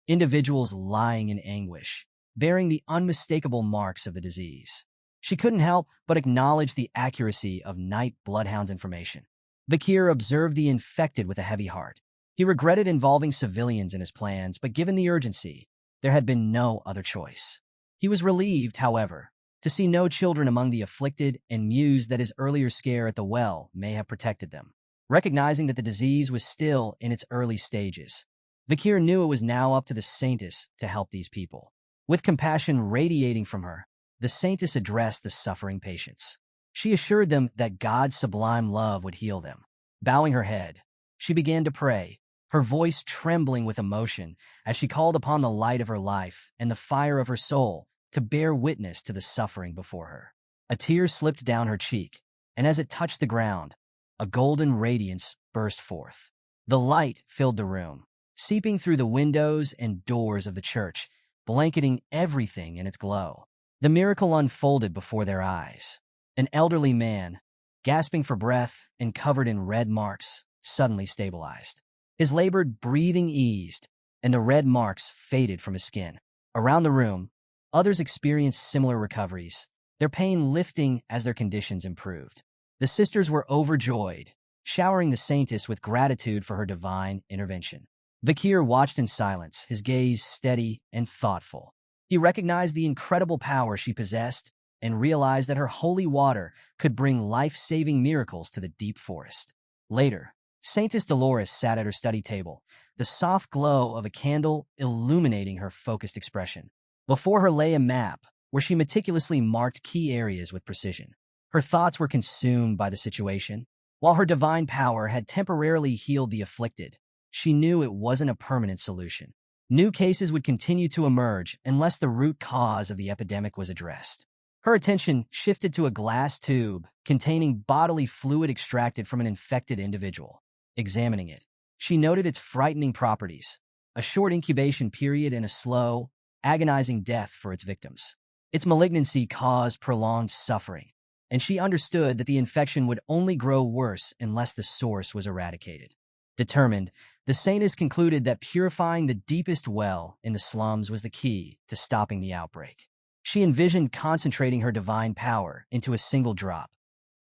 A: individuals lying in anguish, bearing the unmistakable marks of the disease. She couldn't help but acknowledge the accuracy of Night Bloodhound's information. Vakir observed the infected with a heavy heart. He regretted involving civilians in his plans, but given the urgency, there had been no other choice. He was relieved, however, to see no children among the afflicted and mused that his earlier scare at the well may have protected them. Recognizing that the disease was still in its early stages, Vakir knew it was now up to the saintess to help these people. With compassion radiating from her, the saintess addressed the suffering patients. She assured them that God's sublime love would heal them. Bowing her head, she began to pray, her voice trembling with emotion as she called upon the light of her life and the fire of her soul to bear witness to the suffering before her. A tear slipped down her cheek, and as it touched the ground, a golden radiance burst forth. The light filled the room, seeping through the windows and doors of the church, blanketing everything in its glow. The miracle unfolded before their eyes. An elderly man, gasping for breath and covered in red marks, suddenly stabilized. His labored breathing eased, and the red marks faded from his skin. Around the room, others experienced similar recoveries, their pain lifting as their conditions improved. The sisters were overjoyed, showering the saintess with gratitude for her divine intervention. Vakir watched in silence, his gaze steady and thoughtful. He recognized the incredible power she possessed and realized that her holy water could bring life-saving miracles to the deep forest. Later, Saintess Dolores sat at her study table, the soft glow of a candle illuminating her focused expression. Before her lay a map, where she meticulously marked key areas with precision. Her thoughts were consumed by the situation. While her divine power had temporarily healed the afflicted, she knew it wasn't a permanent solution. New cases would continue to emerge unless the root cause of the epidemic was addressed. Her attention shifted to a glass tube containing bodily fluid extracted from an infected individual. Examining it, she noted its frightening properties, a short incubation period and a slow, agonizing death for its victims. Its malignancy caused prolonged suffering, and she understood that the infection would only grow worse unless the source was eradicated. Determined, the saintess concluded that purifying the deepest well in the slums was the key to stopping the outbreak. She envisioned concentrating her divine power into a single drop,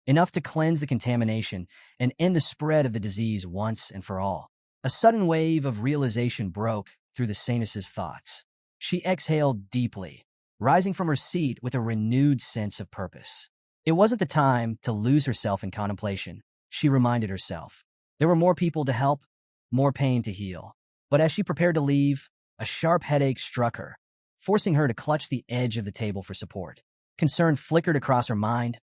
A: enough to cleanse the contamination and end the spread of the disease once and for all. A sudden wave of realization broke through the saintess's thoughts. She exhaled deeply, rising from her seat with a renewed sense of purpose. It wasn't the time to lose herself in contemplation, she reminded herself. There were more people to help, more pain to heal. But as she prepared to leave, a sharp headache struck her, forcing her to clutch the edge of the table for support. Concern flickered across her mind.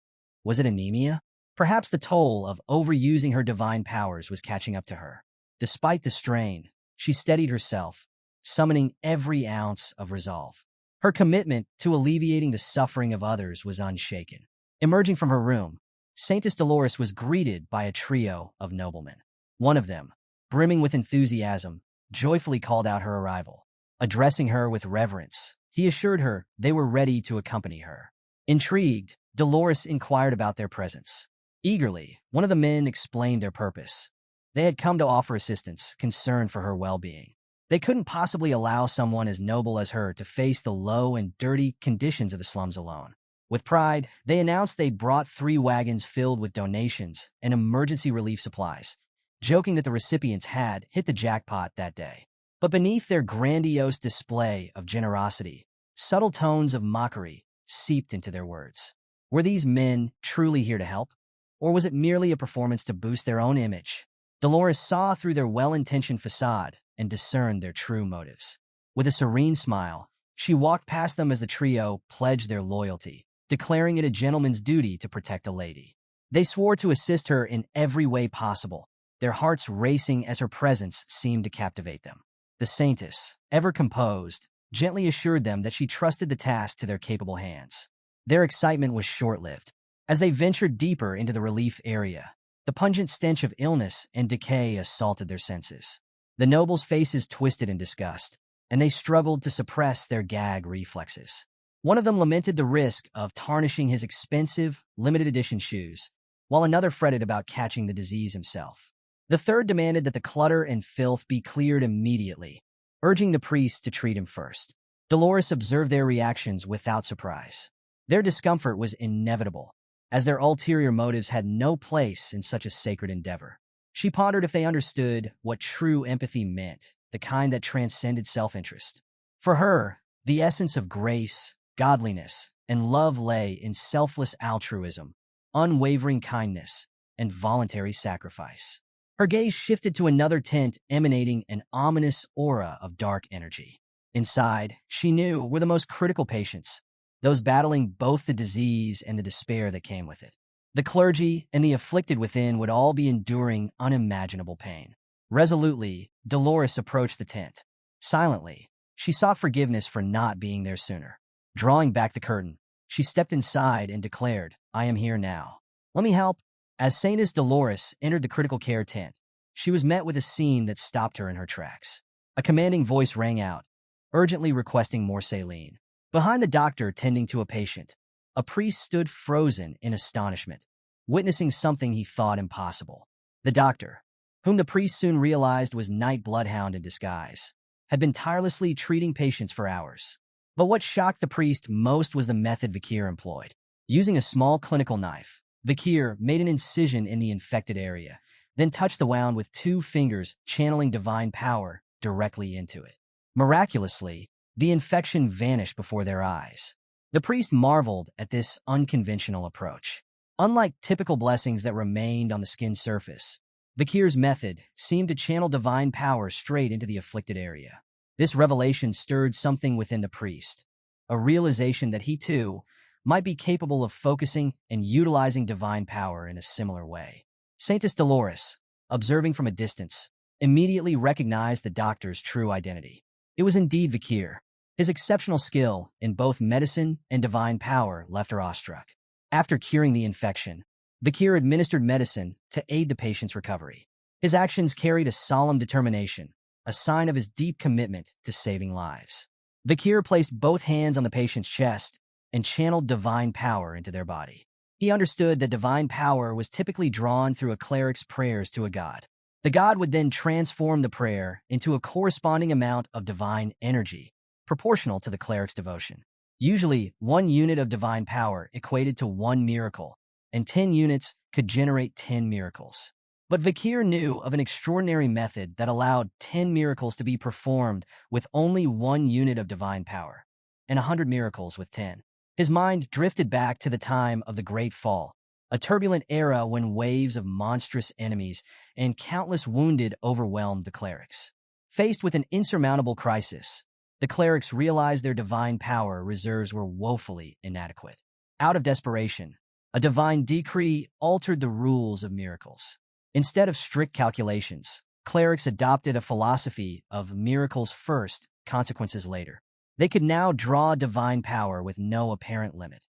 A: Was it anemia? Perhaps the toll of overusing her divine powers was catching up to her. Despite the strain, she steadied herself, summoning every ounce of resolve. Her commitment to alleviating the suffering of others was unshaken. Emerging from her room, Saintess Dolores was greeted by a trio of noblemen. One of them, brimming with enthusiasm, joyfully called out her arrival. Addressing her with reverence, he assured her they were ready to accompany her. Intrigued, Dolores inquired about their presence. Eagerly, one of the men explained their purpose. They had come to offer assistance, concerned for her well-being. They couldn't possibly allow someone as noble as her to face the low and dirty conditions of the slums alone. With pride, they announced they'd brought 3 wagons filled with donations and emergency relief supplies, joking that the recipients had hit the jackpot that day. But beneath their grandiose display of generosity, subtle tones of mockery seeped into their words. Were these men truly here to help? Or was it merely a performance to boost their own image? Dolores saw through their well-intentioned facade and discerned their true motives. With a serene smile, she walked past them as the trio pledged their loyalty, declaring it a gentleman's duty to protect a lady. They swore to assist her in every way possible, their hearts racing as her presence seemed to captivate them. The saintess, ever composed, gently assured them that she trusted the task to their capable hands. Their excitement was short-lived. As they ventured deeper into the relief area, the pungent stench of illness and decay assaulted their senses. The nobles' faces twisted in disgust, and they struggled to suppress their gag reflexes. One of them lamented the risk of tarnishing his expensive, limited-edition shoes, while another fretted about catching the disease himself. The third demanded that the clutter and filth be cleared immediately, urging the priest to treat him first. Dolores observed their reactions without surprise. Their discomfort was inevitable, as their ulterior motives had no place in such a sacred endeavor. She pondered if they understood what true empathy meant, the kind that transcended self-interest. For her, the essence of grace, godliness, and love lay in selfless altruism, unwavering kindness, and voluntary sacrifice. Her gaze shifted to another tent emanating an ominous aura of dark energy. Inside, she knew, were the most critical patients, those battling both the disease and the despair that came with it. The clergy and the afflicted within would all be enduring unimaginable pain. Resolutely, Dolores approached the tent. Silently, she sought forgiveness for not being there sooner. Drawing back the curtain, she stepped inside and declared, "I am here now. Let me help." As Saint as Dolores entered the critical care tent, she was met with a scene that stopped her in her tracks. A commanding voice rang out, urgently requesting more saline. Behind the doctor tending to a patient, a priest stood frozen in astonishment, witnessing something he thought impossible. The doctor, whom the priest soon realized was Night Bloodhound in disguise, had been tirelessly treating patients for hours. But what shocked the priest most was the method Vakir employed. Using a small clinical knife, Vakir made an incision in the infected area, then touched the wound with 2 fingers, channeling divine power directly into it. Miraculously, the infection vanished before their eyes. The priest marveled at this unconventional approach. Unlike typical blessings that remained on the skin's surface, Vakir's method seemed to channel divine power straight into the afflicted area. This revelation stirred something within the priest, a realization that he, too, might be capable of focusing and utilizing divine power in a similar way. Saintess Dolores, observing from a distance, immediately recognized the doctor's true identity. It was indeed Vakir. His exceptional skill in both medicine and divine power left her awestruck. After curing the infection, Vakir administered medicine to aid the patient's recovery. His actions carried a solemn determination, a sign of his deep commitment to saving lives. Vakir placed both hands on the patient's chest and channeled divine power into their body. He understood that divine power was typically drawn through a cleric's prayers to a god. The god would then transform the prayer into a corresponding amount of divine energy, proportional to the cleric's devotion. Usually, 1 unit of divine power equated to 1 miracle, and 10 units could generate 10 miracles. But Vakir knew of an extraordinary method that allowed 10 miracles to be performed with only 1 unit of divine power, and 100 miracles with 10. His mind drifted back to the time of the Great Fall, a turbulent era when waves of monstrous enemies and countless wounded overwhelmed the clerics. Faced with an insurmountable crisis, the clerics realized their divine power reserves were woefully inadequate. Out of desperation, a divine decree altered the rules of miracles. Instead of strict calculations, clerics adopted a philosophy of miracles first, consequences later. They could now draw divine power with no apparent limit,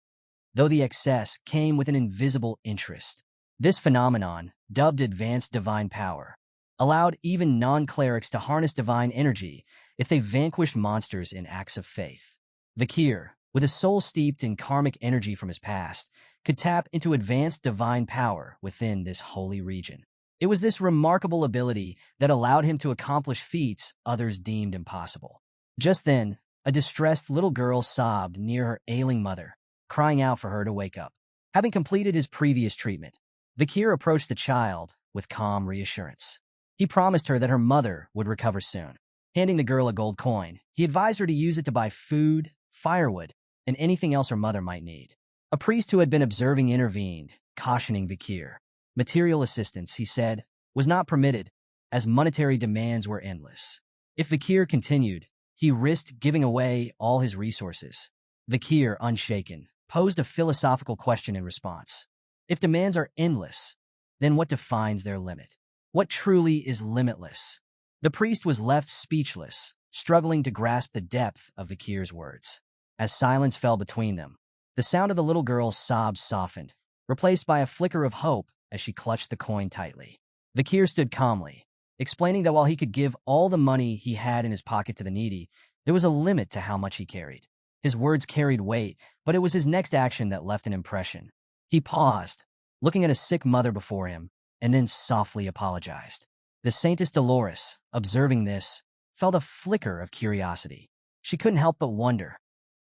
A: though the excess came with an invisible interest. This phenomenon, dubbed advanced divine power, allowed even non-clerics to harness divine energy if they vanquished monsters in acts of faith. Vakir, with a soul steeped in karmic energy from his past, could tap into advanced divine power within this holy region. It was this remarkable ability that allowed him to accomplish feats others deemed impossible. Just then, a distressed little girl sobbed near her ailing mother, crying out for her to wake up. Having completed his previous treatment, Vakir approached the child with calm reassurance. He promised her that her mother would recover soon. Handing the girl a gold coin, he advised her to use it to buy food, firewood, and anything else her mother might need. A priest who had been observing intervened, cautioning Vakir. Material assistance, he said, was not permitted, as monetary demands were endless. If Vakir continued, he risked giving away all his resources. Vakir, unshaken, posed a philosophical question in response. If demands are endless, then what defines their limit? What truly is limitless? The priest was left speechless, struggling to grasp the depth of Vakir's words. As silence fell between them, the sound of the little girl's sobs softened, replaced by a flicker of hope as she clutched the coin tightly. Vakir stood calmly, explaining that while he could give all the money he had in his pocket to the needy, there was a limit to how much he carried. His words carried weight, but it was his next action that left an impression. He paused, looking at a sick mother before him, and then softly apologized. The Saintess Dolores, observing this, felt a flicker of curiosity. She couldn't help but wonder,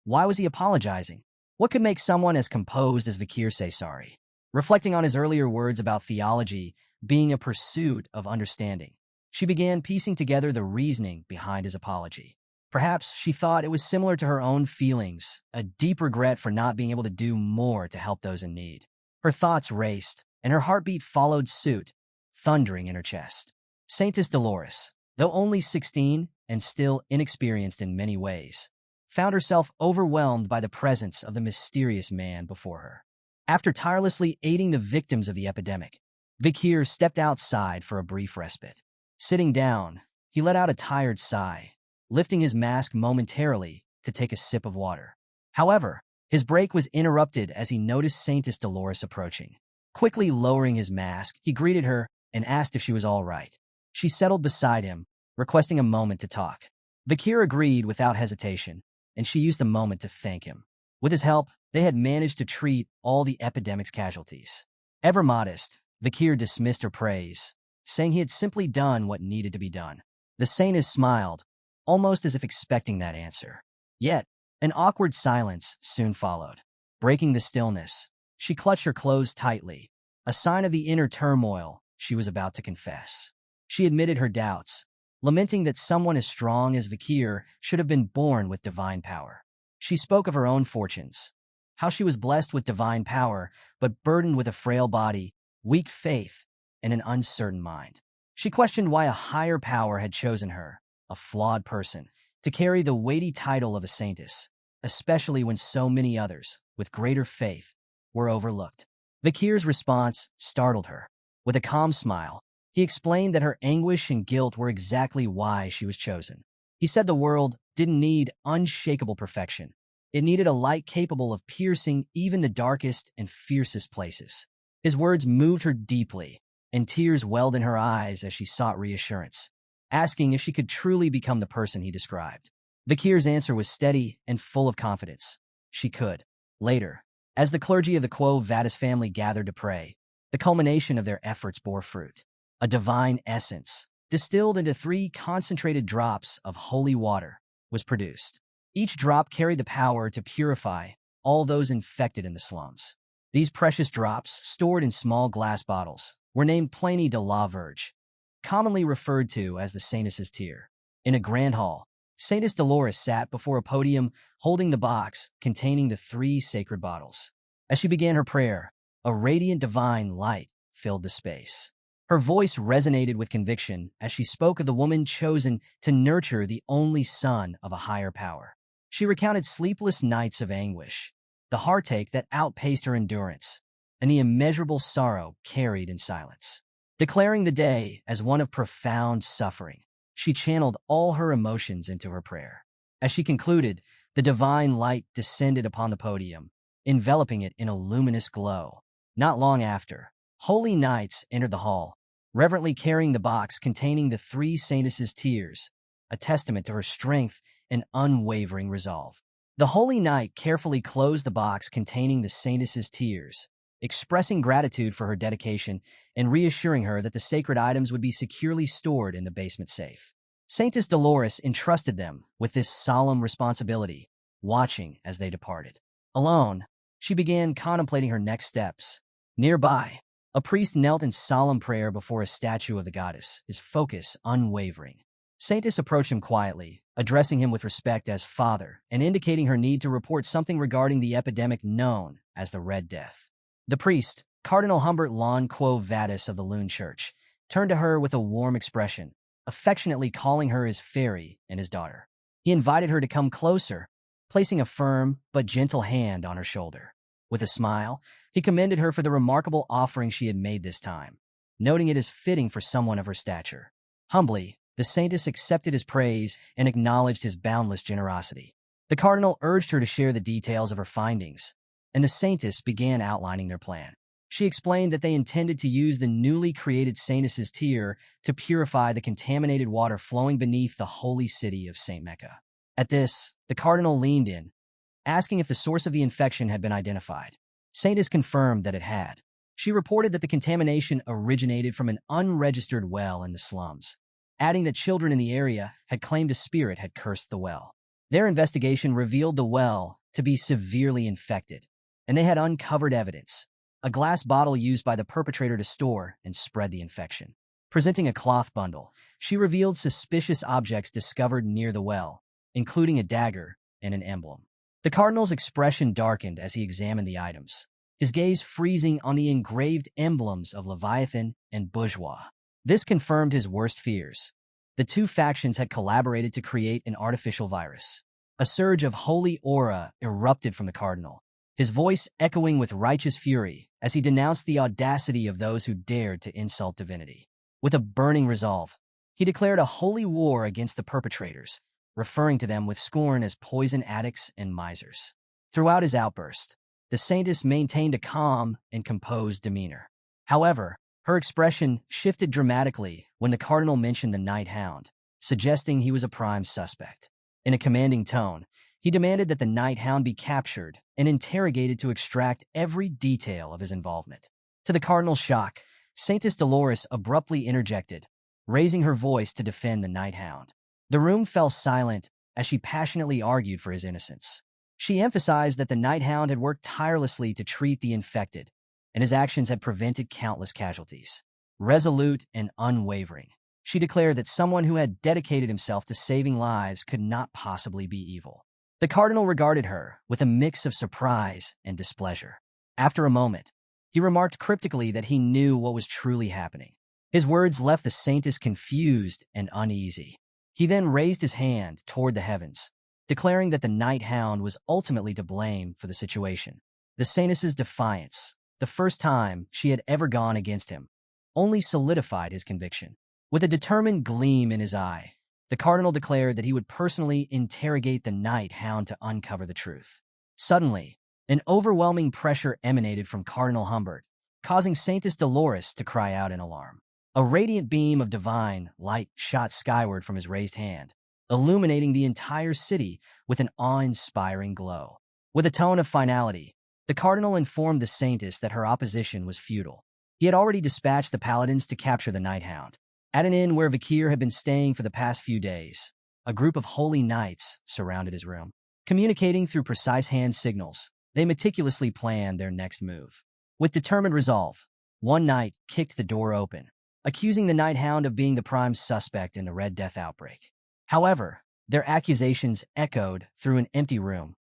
A: why was he apologizing? What could make someone as composed as Vakir say sorry? Reflecting on his earlier words about theology being a pursuit of understanding, she began piecing together the reasoning behind his apology. Perhaps she thought it was similar to her own feelings, a deep regret for not being able to do more to help those in need. Her thoughts raced, and her heartbeat followed suit, thundering in her chest. Saintess Dolores, though only 16 and still inexperienced in many ways, found herself overwhelmed by the presence of the mysterious man before her. After tirelessly aiding the victims of the epidemic, Vakir stepped outside for a brief respite. Sitting down, he let out a tired sigh, lifting his mask momentarily to take a sip of water. However, his break was interrupted as he noticed Saintess Dolores approaching. Quickly lowering his mask, he greeted her and asked if she was all right. She settled beside him, requesting a moment to talk. Vakir agreed without hesitation, and she used the moment to thank him. With his help, they had managed to treat all the epidemic's casualties. Ever modest, Vakir dismissed her praise, saying he had simply done what needed to be done. The Saintess smiled, almost as if expecting that answer. Yet, an awkward silence soon followed. Breaking the stillness, she clutched her clothes tightly, a sign of the inner turmoil she was about to confess. She admitted her doubts, lamenting that someone as strong as Vakir should have been born with divine power. She spoke of her own fortunes, how she was blessed with divine power, but burdened with a frail body, weak faith, and an uncertain mind. She questioned why a higher power had chosen her, a flawed person, to carry the weighty title of a saintess, especially when so many others, with greater faith, were overlooked. Vakir's response startled her. With a calm smile, he explained that her anguish and guilt were exactly why she was chosen. He said the world didn't need unshakable perfection. It needed a light capable of piercing even the darkest and fiercest places. His words moved her deeply, and tears welled in her eyes as she sought reassurance, asking if she could truly become the person he described. Vakir's answer was steady and full of confidence. She could. Later, as the clergy of the Quo Vadis family gathered to pray, the culmination of their efforts bore fruit. A divine essence, distilled into 3 concentrated drops of holy water, was produced. Each drop carried the power to purify all those infected in the slums. These precious drops, stored in small glass bottles, were named Planie de la Verge, commonly referred to as the Saintess's Tear. In a grand hall, Saintess Dolores sat before a podium holding the box containing the 3 sacred bottles. As she began her prayer, a radiant divine light filled the space. Her voice resonated with conviction as she spoke of the woman chosen to nurture the only son of a higher power. She recounted sleepless nights of anguish, the heartache that outpaced her endurance, and the immeasurable sorrow carried in silence. Declaring the day as one of profound suffering, she channeled all her emotions into her prayer. As she concluded, the divine light descended upon the podium, enveloping it in a luminous glow. Not long after, holy knights entered the hall, reverently carrying the box containing the 3 saintesses' tears, a testament to her strength and unwavering resolve. The holy knight carefully closed the box containing the saintesses' tears, expressing gratitude for her dedication and reassuring her that the sacred items would be securely stored in the basement safe. Saintess Dolores entrusted them with this solemn responsibility, watching as they departed. Alone, she began contemplating her next steps. Nearby, a priest knelt in solemn prayer before a statue of the goddess, his focus unwavering. Saintess approached him quietly, addressing him with respect as father and indicating her need to report something regarding the epidemic known as the Red Death. The priest, Cardinal Humbert Lon Quo Vadis of the Loon Church, turned to her with a warm expression, affectionately calling her his fairy and his daughter. He invited her to come closer, placing a firm but gentle hand on her shoulder. With a smile, he commended her for the remarkable offering she had made this time, noting it as fitting for someone of her stature. Humbly, the saintess accepted his praise and acknowledged his boundless generosity. The cardinal urged her to share the details of her findings, and the saintess began outlining their plan. She explained that they intended to use the newly created saintess's tear to purify the contaminated water flowing beneath the holy city of St. Mecca. At this, the cardinal leaned in, asking if the source of the infection had been identified. Saintess confirmed that it had. She reported that the contamination originated from an unregistered well in the slums, adding that children in the area had claimed a spirit had cursed the well. Their investigation revealed the well to be severely infected, and they had uncovered evidence, a glass bottle used by the perpetrator to store and spread the infection. Presenting a cloth bundle, she revealed suspicious objects discovered near the well, including a dagger and an emblem. The cardinal's expression darkened as he examined the items, his gaze freezing on the engraved emblems of Leviathan and Bourgeois. This confirmed his worst fears. The two factions had collaborated to create an artificial virus. A surge of holy aura erupted from the cardinal, his voice echoing with righteous fury as he denounced the audacity of those who dared to insult divinity. With a burning resolve, he declared a holy war against the perpetrators, referring to them with scorn as poison addicts and misers. Throughout his outburst, the saintess maintained a calm and composed demeanor. However, her expression shifted dramatically when the cardinal mentioned the night hound, suggesting he was a prime suspect. In a commanding tone, he demanded that the night hound be captured and interrogated to extract every detail of his involvement. To the cardinal's shock, Saintess Dolores abruptly interjected, raising her voice to defend the night hound. The room fell silent as she passionately argued for his innocence. She emphasized that the night hound had worked tirelessly to treat the infected, and his actions had prevented countless casualties. Resolute and unwavering, she declared that someone who had dedicated himself to saving lives could not possibly be evil. The cardinal regarded her with a mix of surprise and displeasure. After a moment, he remarked cryptically that he knew what was truly happening. His words left the saintess confused and uneasy. He then raised his hand toward the heavens, declaring that the night hound was ultimately to blame for the situation. The saintess's defiance, the first time she had ever gone against him, only solidified his conviction. With a determined gleam in his eye, the cardinal declared that he would personally interrogate the night hound to uncover the truth. Suddenly, an overwhelming pressure emanated from Cardinal Humbert, causing Saintess Dolores to cry out in alarm. A radiant beam of divine light shot skyward from his raised hand, illuminating the entire city with an awe-inspiring glow. With a tone of finality, the cardinal informed the saintess that her opposition was futile. He had already dispatched the paladins to capture the night hound. At an inn where Vakir had been staying for the past few days, a group of holy knights surrounded his room. Communicating through precise hand signals, they meticulously planned their next move. With determined resolve, one knight kicked the door open, accusing the night hound of being the prime suspect in the Red Death outbreak. However, their accusations echoed through an empty room.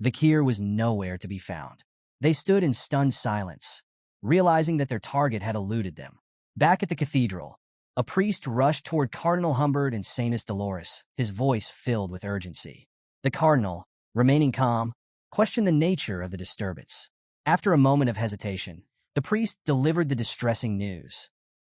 A: Vakir was nowhere to be found. They stood in stunned silence, realizing that their target had eluded them. Back at the cathedral, a priest rushed toward Cardinal Humbert and Saintess Dolores, his voice filled with urgency. The cardinal, remaining calm, questioned the nature of the disturbance. After a moment of hesitation, the priest delivered the distressing news.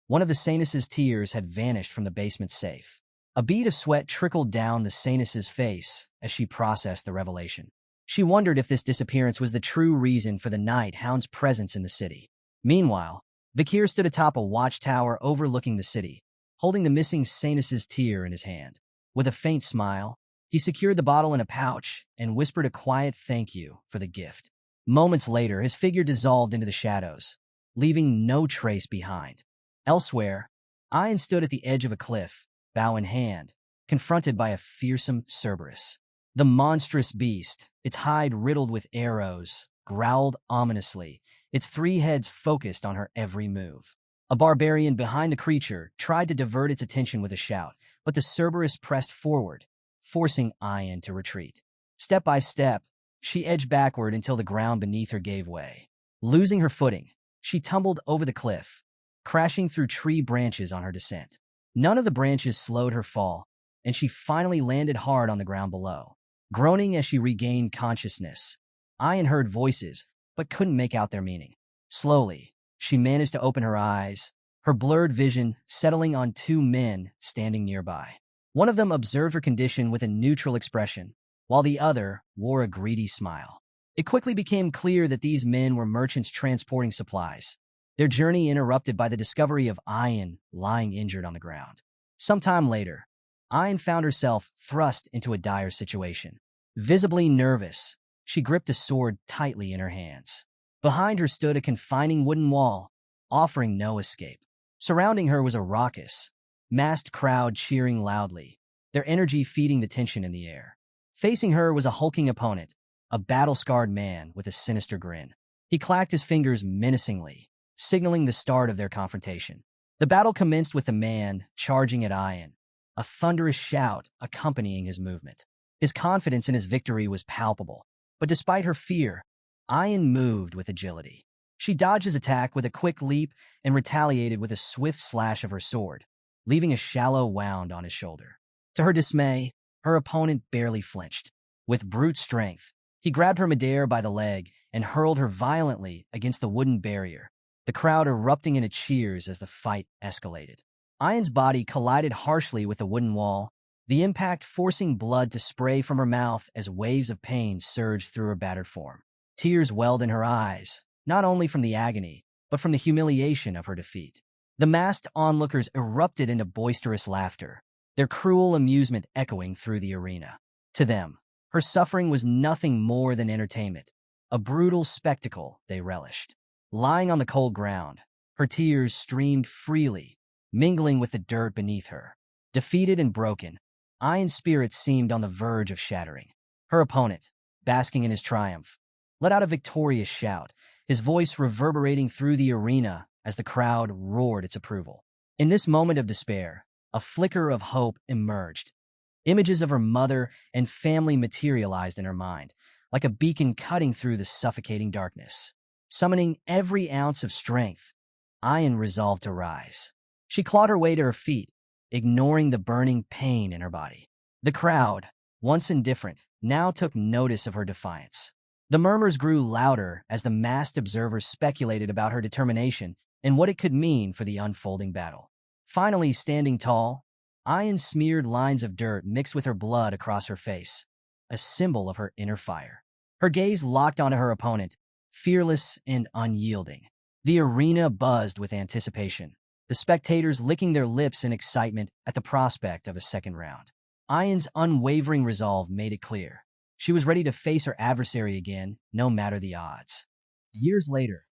A: One of the saintess's tears had vanished from the basement safe. A bead of sweat trickled down the saintess's face as she processed the revelation. She wondered if this disappearance was the true reason for the night hound's presence in the city. Meanwhile, Vakir stood atop a watchtower overlooking the city, holding the missing saintess's tear in his hand. With a faint smile, he secured the bottle in a pouch and whispered a quiet thank you for the gift. Moments later, his figure dissolved into the shadows, leaving no trace behind. Elsewhere, Ian stood at the edge of a cliff, bow in hand, confronted by a fearsome Cerberus. The monstrous beast, its hide riddled with arrows, growled ominously, its three heads focused on her every move. A barbarian behind the creature tried to divert its attention with a shout, but the Cerberus pressed forward, forcing Ian to retreat. Step by step, she edged backward until the ground beneath her gave way. Losing her footing, she tumbled over the cliff, crashing through tree branches on her descent. None of the branches slowed her fall, and she finally landed hard on the ground below. Groaning as she regained consciousness, Ian heard voices, but couldn't make out their meaning. Slowly, she managed to open her eyes, her blurred vision settling on two men standing nearby. One of them observed her condition with a neutral expression, while the other wore a greedy smile. It quickly became clear that these men were merchants transporting supplies, their journey interrupted by the discovery of Ian lying injured on the ground. Sometime later, Ian found herself thrust into a dire situation. Visibly nervous, she gripped a sword tightly in her hands. Behind her stood a confining wooden wall, offering no escape. Surrounding her was a raucous, massed crowd cheering loudly, their energy feeding the tension in the air. Facing her was a hulking opponent, a battle-scarred man with a sinister grin. He clacked his fingers menacingly, signaling the start of their confrontation. The battle commenced with the man charging at Ian, a thunderous shout accompanying his movement. His confidence in his victory was palpable, but despite her fear, Ian moved with agility. She dodged his attack with a quick leap and retaliated with a swift slash of her sword, leaving a shallow wound on his shoulder. To her dismay, her opponent barely flinched. With brute strength, he grabbed her midair by the leg and hurled her violently against the wooden barrier, the crowd erupting into cheers as the fight escalated. Ian's body collided harshly with the wooden wall, the impact forcing blood to spray from her mouth as waves of pain surged through her battered form. Tears welled in her eyes, not only from the agony, but from the humiliation of her defeat. The masked onlookers erupted into boisterous laughter, their cruel amusement echoing through the arena. To them, her suffering was nothing more than entertainment, a brutal spectacle they relished. Lying on the cold ground, her tears streamed freely, mingling with the dirt beneath her. Defeated and broken, Ian's spirit seemed on the verge of shattering. Her opponent, basking in his triumph, let out a victorious shout, his voice reverberating through the arena as the crowd roared its approval. In this moment of despair, a flicker of hope emerged. Images of her mother and family materialized in her mind, like a beacon cutting through the suffocating darkness. Summoning every ounce of strength, Ian resolved to rise. She clawed her way to her feet, ignoring the burning pain in her body. The crowd, once indifferent, now took notice of her defiance. The murmurs grew louder as the masked observers speculated about her determination and what it could mean for the unfolding battle. Finally standing tall, Ian smeared lines of dirt mixed with her blood across her face, a symbol of her inner fire. Her gaze locked onto her opponent, fearless and unyielding. The arena buzzed with anticipation, the spectators licking their lips in excitement at the prospect of a second round. Ian's unwavering resolve made it clear. She was ready to face her adversary again, no matter the odds. Years later,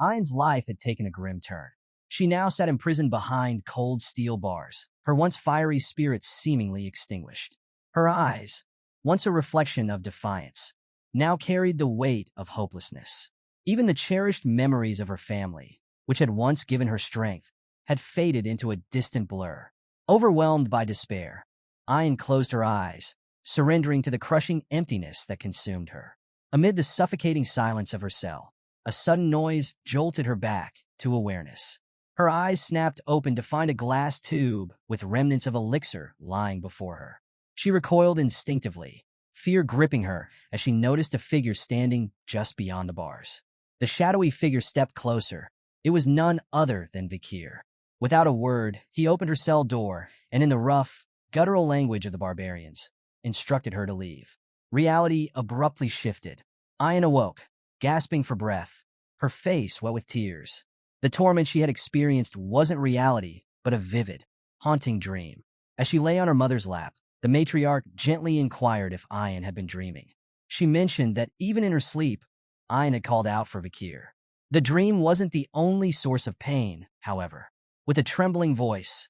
A: Ian's life had taken a grim turn. She now sat imprisoned behind cold steel bars, her once fiery spirit seemingly extinguished. Her eyes, once a reflection of defiance, now carried the weight of hopelessness. Even the cherished memories of her family, which had once given her strength, had faded into a distant blur. Overwhelmed by despair, Ian closed her eyes, surrendering to the crushing emptiness that consumed her. Amid the suffocating silence of her cell, a sudden noise jolted her back to awareness. Her eyes snapped open to find a glass tube with remnants of elixir lying before her. She recoiled instinctively, fear gripping her as she noticed a figure standing just beyond the bars. The shadowy figure stepped closer. It was none other than Vakir. Without a word, he opened her cell door and, in the rough, guttural language of the barbarians, instructed her to leave. Reality abruptly shifted. Ian awoke, gasping for breath, her face wet with tears. The torment she had experienced wasn't reality, but a vivid, haunting dream. As she lay on her mother's lap, the matriarch gently inquired if Ian had been dreaming. She mentioned that even in her sleep, Ian had called out for Vakir. The dream wasn't the only source of pain, however. With a trembling voice,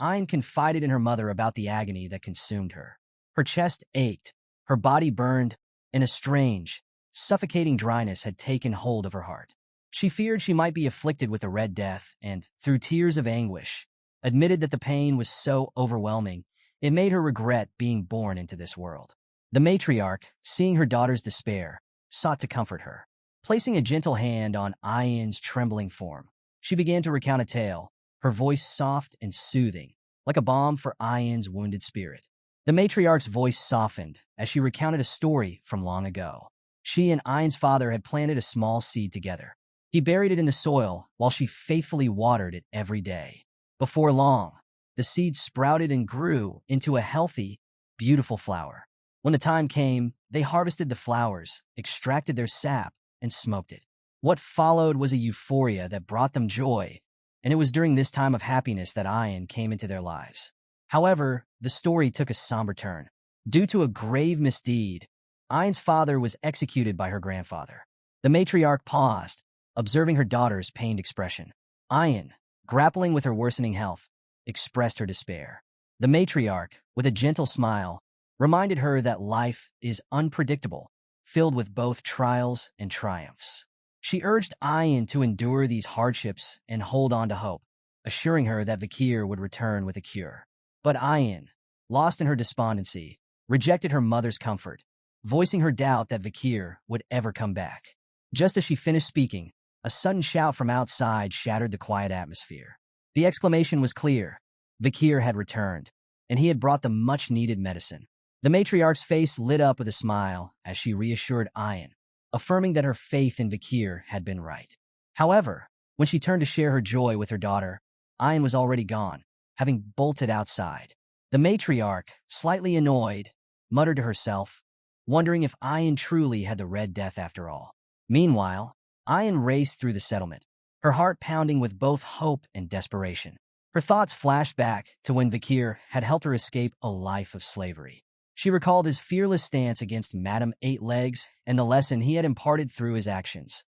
A: Ian confided in her mother about the agony that consumed her. Her chest ached, her body burned, and a strange, suffocating dryness had taken hold of her heart. She feared she might be afflicted with the Red Death and, through tears of anguish, admitted that the pain was so overwhelming it made her regret being born into this world. The matriarch, seeing her daughter's despair, sought to comfort her. Placing a gentle hand on Ian's trembling form, she began to recount a tale, her voice soft and soothing, like a balm for Ian's wounded spirit. The matriarch's voice softened as she recounted a story from long ago. She and Ian's father had planted a small seed together. He buried it in the soil while she faithfully watered it every day. Before long, the seed sprouted and grew into a healthy, beautiful flower. When the time came, they harvested the flowers, extracted their sap, and smoked it. What followed was a euphoria that brought them joy, and it was during this time of happiness that Ian came into their lives. However, the story took a somber turn. Due to a grave misdeed, Ian's father was executed by her grandfather. The matriarch paused, observing her daughter's pained expression. Ayan, grappling with her worsening health, expressed her despair. The matriarch, with a gentle smile, reminded her that life is unpredictable, filled with both trials and triumphs. She urged Ayan to endure these hardships and hold on to hope, assuring her that Vakir would return with a cure. But Ayan, lost in her despondency, rejected her mother's comfort, voicing her doubt that Vakir would ever come back. Just as she finished speaking, a sudden shout from outside shattered the quiet atmosphere. The exclamation was clear. Vakir had returned, and he had brought the much-needed medicine. The matriarch's face lit up with a smile as she reassured Ayan, affirming that her faith in Vakir had been right. However, when she turned to share her joy with her daughter, Ayan was already gone, having bolted outside. The matriarch, slightly annoyed, muttered to herself, wondering if Ayan truly had the Red Death after all. Meanwhile, Ayan raced through the settlement, her heart pounding with both hope and desperation. Her thoughts flashed back to when Vakir had helped her escape a life of slavery. She recalled his fearless stance against Madame Eight Legs and the lesson he had imparted through his actions,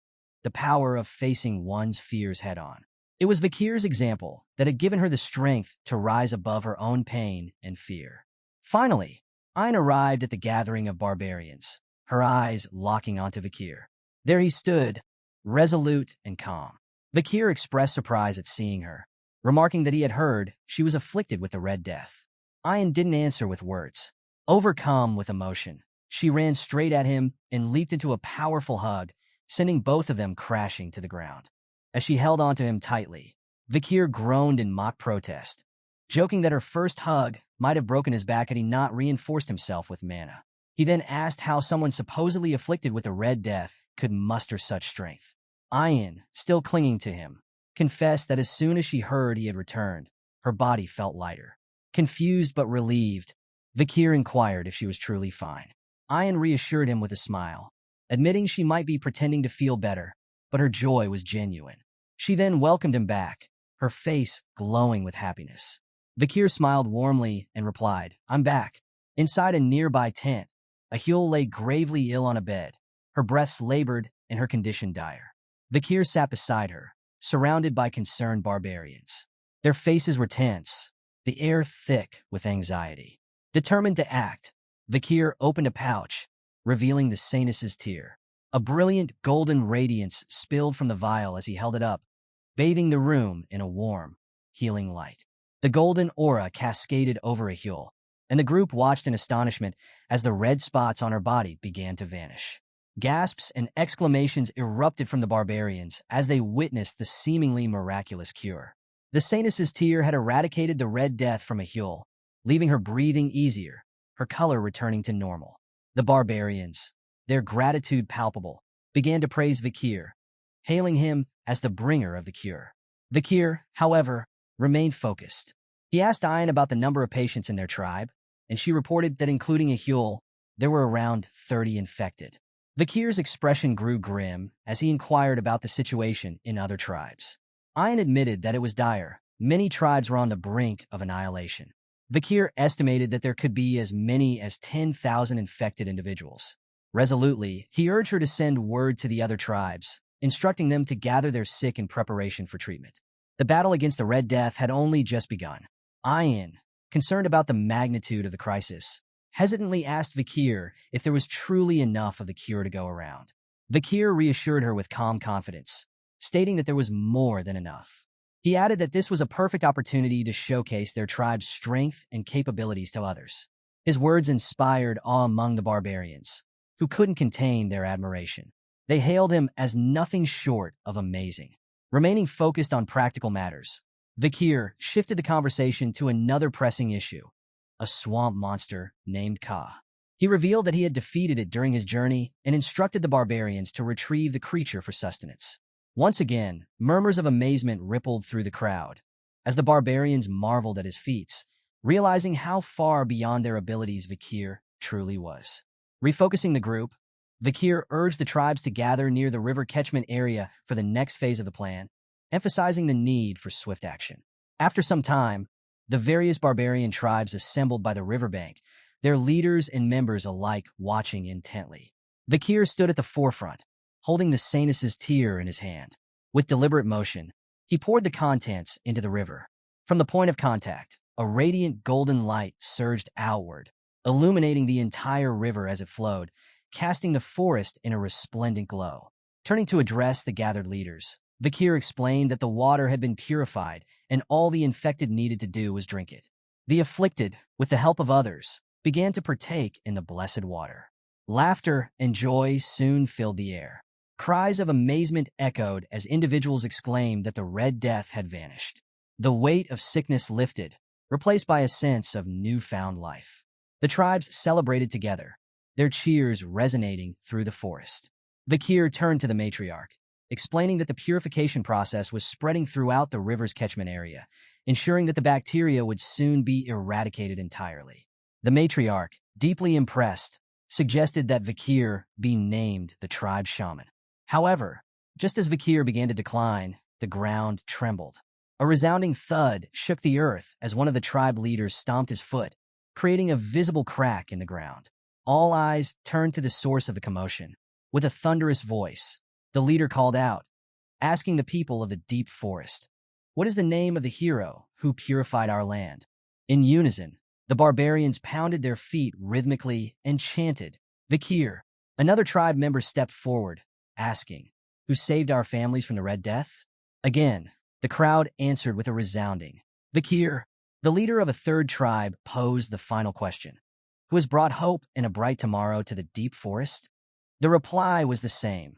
A: the power of facing one's fears head-on. It was Vakir's example that had given her the strength to rise above her own pain and fear. Finally, Ayn arrived at the gathering of barbarians, her eyes locking onto Vakir. There he stood, resolute and calm. Vakir expressed surprise at seeing her, remarking that he had heard she was afflicted with the Red Death. Ayn didn't answer with words. Overcome with emotion, she ran straight at him and leaped into a powerful hug, sending both of them crashing to the ground. As she held onto him tightly, Vakir groaned in mock protest, joking that her first hug might have broken his back had he not reinforced himself with mana. He then asked how someone supposedly afflicted with the Red Death could muster such strength. Ayan, still clinging to him, confessed that as soon as she heard he had returned, her body felt lighter. Confused but relieved, Vakir inquired if she was truly fine. Ayan reassured him with a smile, admitting she might be pretending to feel better, but her joy was genuine. She then welcomed him back, her face glowing with happiness. Vakir smiled warmly and replied, "I'm back." Inside a nearby tent, Ahul lay gravely ill on a bed, her breaths labored and her condition dire. Vakir sat beside her, surrounded by concerned barbarians. Their faces were tense, the air thick with anxiety. Determined to act, Vakir opened a pouch, revealing the Sanus's tear. A brilliant golden radiance spilled from the vial as he held it up, bathing the room in a warm, healing light. The golden aura cascaded over Ahul, and the group watched in astonishment as the red spots on her body began to vanish. Gasps and exclamations erupted from the barbarians as they witnessed the seemingly miraculous cure. The Sanus's tear had eradicated the Red Death from Ahul, leaving her breathing easier, her color returning to normal. The barbarians, their gratitude palpable, began to praise Vakir, hailing him as the bringer of the cure. Vakir, however, remained focused. He asked Ayan about the number of patients in their tribe, and she reported that including Ahul, there were around 30 infected. Vakir's expression grew grim as he inquired about the situation in other tribes. Ayan admitted that it was dire. Many tribes were on the brink of annihilation. Vakir estimated that there could be as many as 10,000 infected individuals. Resolutely, he urged her to send word to the other tribes, instructing them to gather their sick in preparation for treatment. The battle against the Red Death had only just begun. Ayan, concerned about the magnitude of the crisis, hesitantly asked Vakir if there was truly enough of the cure to go around. Vakir reassured her with calm confidence, stating that there was more than enough. He added that this was a perfect opportunity to showcase their tribe's strength and capabilities to others. His words inspired awe among the barbarians, who couldn't contain their admiration. They hailed him as nothing short of amazing. Remaining focused on practical matters, Vakir shifted the conversation to another pressing issue, a swamp monster named Ka. He revealed that he had defeated it during his journey and instructed the barbarians to retrieve the creature for sustenance. Once again, murmurs of amazement rippled through the crowd, as the barbarians marveled at his feats, realizing how far beyond their abilities Vakir truly was. Refocusing the group, Vakir urged the tribes to gather near the river catchment area for the next phase of the plan, emphasizing the need for swift action. After some time, the various barbarian tribes assembled by the riverbank, their leaders and members alike watching intently. Vakir stood at the forefront, holding the Sanus's tear in his hand. With deliberate motion, he poured the contents into the river. From the point of contact, a radiant golden light surged outward, illuminating the entire river as it flowed, casting the forest in a resplendent glow. Turning to address the gathered leaders, Vakir explained that the water had been purified and all the infected needed to do was drink it. The afflicted, with the help of others, began to partake in the blessed water. Laughter and joy soon filled the air. Cries of amazement echoed as individuals exclaimed that the Red Death had vanished. The weight of sickness lifted, replaced by a sense of newfound life. The tribes celebrated together, their cheers resonating through the forest. Vakir turned to the matriarch, explaining that the purification process was spreading throughout the river's catchment area, ensuring that the bacteria would soon be eradicated entirely. The matriarch, deeply impressed, suggested that Vakir be named the tribe shaman. However, just as Vakir began to decline, the ground trembled. A resounding thud shook the earth as one of the tribe leaders stomped his foot, creating a visible crack in the ground. All eyes turned to the source of the commotion. With a thunderous voice, the leader called out, asking the people of the deep forest, "What is the name of the hero who purified our land?" In unison, the barbarians pounded their feet rhythmically and chanted, "Vakir." Another tribe member stepped forward, asking, "Who saved our families from the Red Death?" Again, the crowd answered with a resounding, "Vakir." The leader of a third tribe posed the final question, "Who has brought hope and a bright tomorrow to the deep forest?" The reply was the same,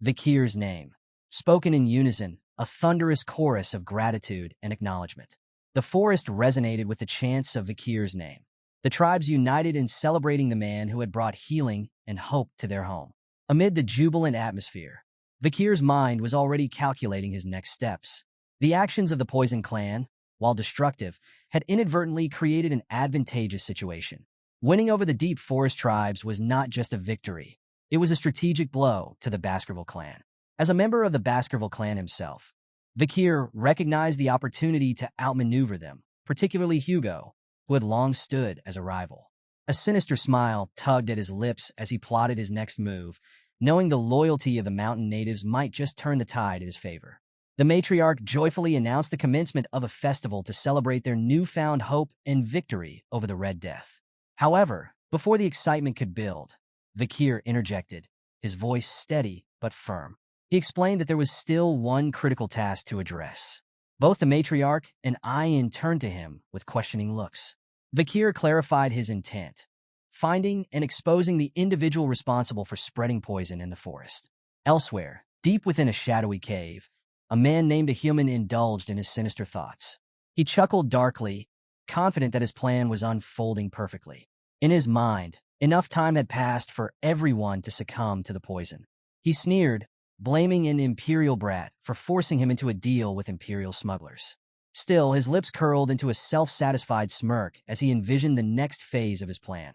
A: Vakir's name. Spoken in unison, a thunderous chorus of gratitude and acknowledgement. The forest resonated with the chants of Vakir's name. The tribes united in celebrating the man who had brought healing and hope to their home. Amid the jubilant atmosphere, Vakir's mind was already calculating his next steps. The actions of the Poison Clan, while destructive, had inadvertently created an advantageous situation. Winning over the Deep Forest tribes was not just a victory. It was a strategic blow to the Baskerville clan. As a member of the Baskerville clan himself, Vakir recognized the opportunity to outmaneuver them, particularly Hugo, who had long stood as a rival. A sinister smile tugged at his lips as he plotted his next move, knowing the loyalty of the mountain natives might just turn the tide in his favor. The matriarch joyfully announced the commencement of a festival to celebrate their newfound hope and victory over the Red Death. However, before the excitement could build, Vakir interjected, his voice steady but firm. He explained that there was still one critical task to address. Both the matriarch and Ayin turned to him with questioning looks. Vakir clarified his intent, finding and exposing the individual responsible for spreading poison in the forest. Elsewhere, deep within a shadowy cave, a man named a human indulged in his sinister thoughts. He chuckled darkly, confident that his plan was unfolding perfectly. In his mind, enough time had passed for everyone to succumb to the poison. He sneered, blaming an Imperial brat for forcing him into a deal with Imperial smugglers. Still, his lips curled into a self-satisfied smirk as he envisioned the next phase of his plan,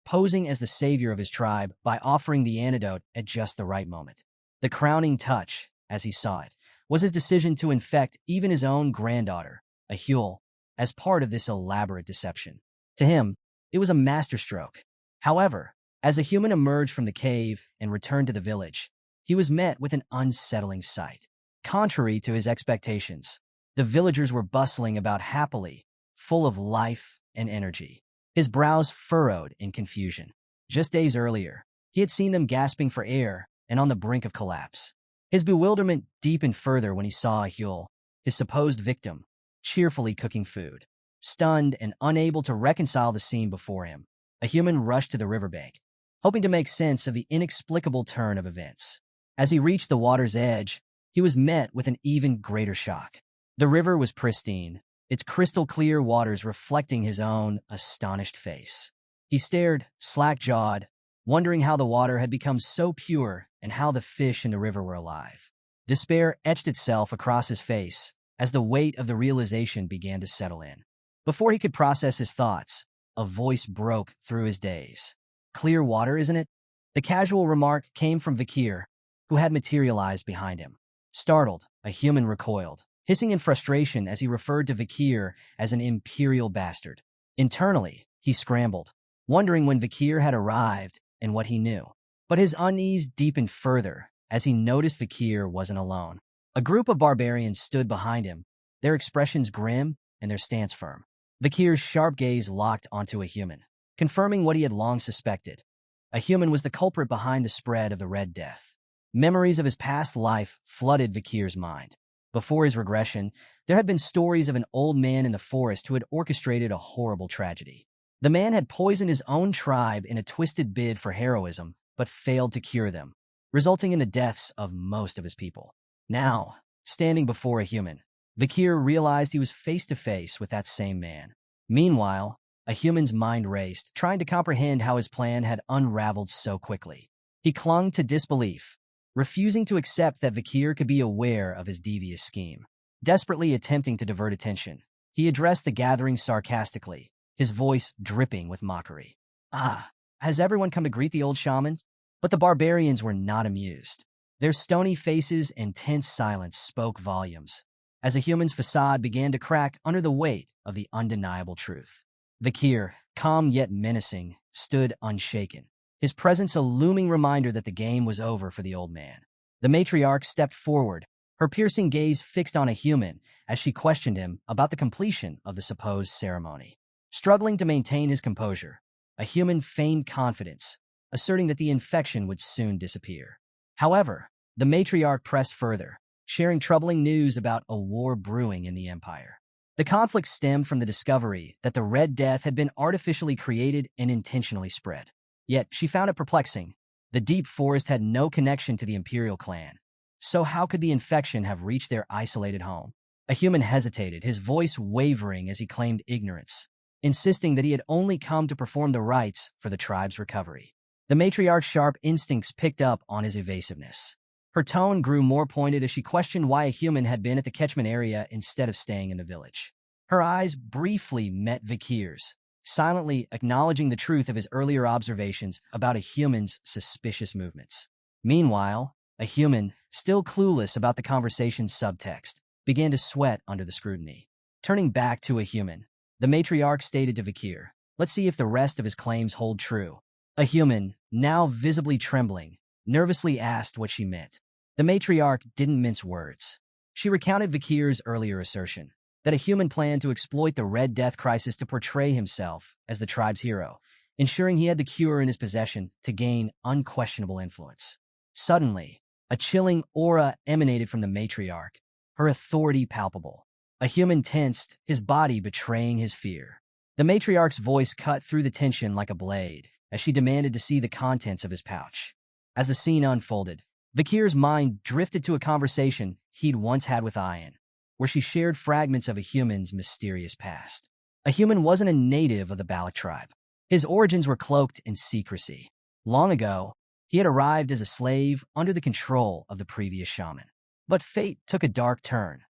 A: posing as the savior of his tribe by offering the antidote at just the right moment. The crowning touch, as he saw it, was his decision to infect even his own granddaughter, a Huel, as part of this elaborate deception. To him, it was a masterstroke. However, as a human emerged from the cave and returned to the village, he was met with an unsettling sight. Contrary to his expectations, the villagers were bustling about happily, full of life and energy. His brows furrowed in confusion. Just days earlier, he had seen them gasping for air and on the brink of collapse. His bewilderment deepened further when he saw Huel, his supposed victim, cheerfully cooking food. Stunned and unable to reconcile the scene before him, a human rushed to the riverbank, hoping to make sense of the inexplicable turn of events. As he reached the water's edge, he was met with an even greater shock. The river was pristine, its crystal-clear waters reflecting his own astonished face. He stared, slack-jawed, wondering how the water had become so pure and how the fish in the river were alive. Despair etched itself across his face as the weight of the realization began to settle in. Before he could process his thoughts, a voice broke through his daze. "Clear water, isn't it?" The casual remark came from Vakir, who had materialized behind him. Startled, a human recoiled, hissing in frustration as he referred to Vakir as an imperial bastard. Internally, he scrambled, wondering when Vakir had arrived and what he knew. But his unease deepened further as he noticed Vakir wasn't alone. A group of barbarians stood behind him, their expressions grim and their stance firm. Vakir's sharp gaze locked onto a human, confirming what he had long suspected. A human was the culprit behind the spread of the Red Death. Memories of his past life flooded Vakir's mind. Before his regression, there had been stories of an old man in the forest who had orchestrated a horrible tragedy. The man had poisoned his own tribe in a twisted bid for heroism, but failed to cure them, resulting in the deaths of most of his people. Now, standing before a human, Vakir realized he was face to face with that same man. Meanwhile, a human's mind raced, trying to comprehend how his plan had unraveled so quickly. He clung to disbelief, refusing to accept that Vakir could be aware of his devious scheme. Desperately attempting to divert attention, he addressed the gathering sarcastically, his voice dripping with mockery. "Ah, has everyone come to greet the old shamans?" But the barbarians were not amused. Their stony faces and tense silence spoke volumes, as a human's facade began to crack under the weight of the undeniable truth. Vakir, calm yet menacing, stood unshaken, his presence a looming reminder that the game was over for the old man. The matriarch stepped forward, her piercing gaze fixed on a human as she questioned him about the completion of the supposed ceremony. Struggling to maintain his composure, a human feigned confidence, asserting that the infection would soon disappear. However, the matriarch pressed further, sharing troubling news about a war brewing in the empire. The conflict stemmed from the discovery that the Red Death had been artificially created and intentionally spread. Yet, she found it perplexing. The deep forest had no connection to the imperial clan. So how could the infection have reached their isolated home? A human hesitated, his voice wavering as he claimed ignorance, insisting that he had only come to perform the rites for the tribe's recovery. The matriarch's sharp instincts picked up on his evasiveness. Her tone grew more pointed as she questioned why a human had been at the catchment area instead of staying in the village. Her eyes briefly met Vakir's, silently acknowledging the truth of his earlier observations about a human's suspicious movements. Meanwhile, a human, still clueless about the conversation's subtext, began to sweat under the scrutiny. Turning back to a human, the matriarch stated to Vakir, "Let's see if the rest of his claims hold true." A human, now visibly trembling, nervously asked what she meant. The matriarch didn't mince words. She recounted Vakir's earlier assertion that a human planned to exploit the Red Death crisis to portray himself as the tribe's hero, ensuring he had the cure in his possession to gain unquestionable influence. Suddenly, a chilling aura emanated from the matriarch, her authority palpable. A human tensed, his body betraying his fear. The matriarch's voice cut through the tension like a blade as she demanded to see the contents of his pouch. As the scene unfolded, Vakir's mind drifted to a conversation he'd once had with Ayan, where she shared fragments of a human's mysterious past. A human wasn't a native of the Balak tribe. His origins were cloaked in secrecy. Long ago, he had arrived as a slave under the control of the previous shaman. But fate took a dark turn.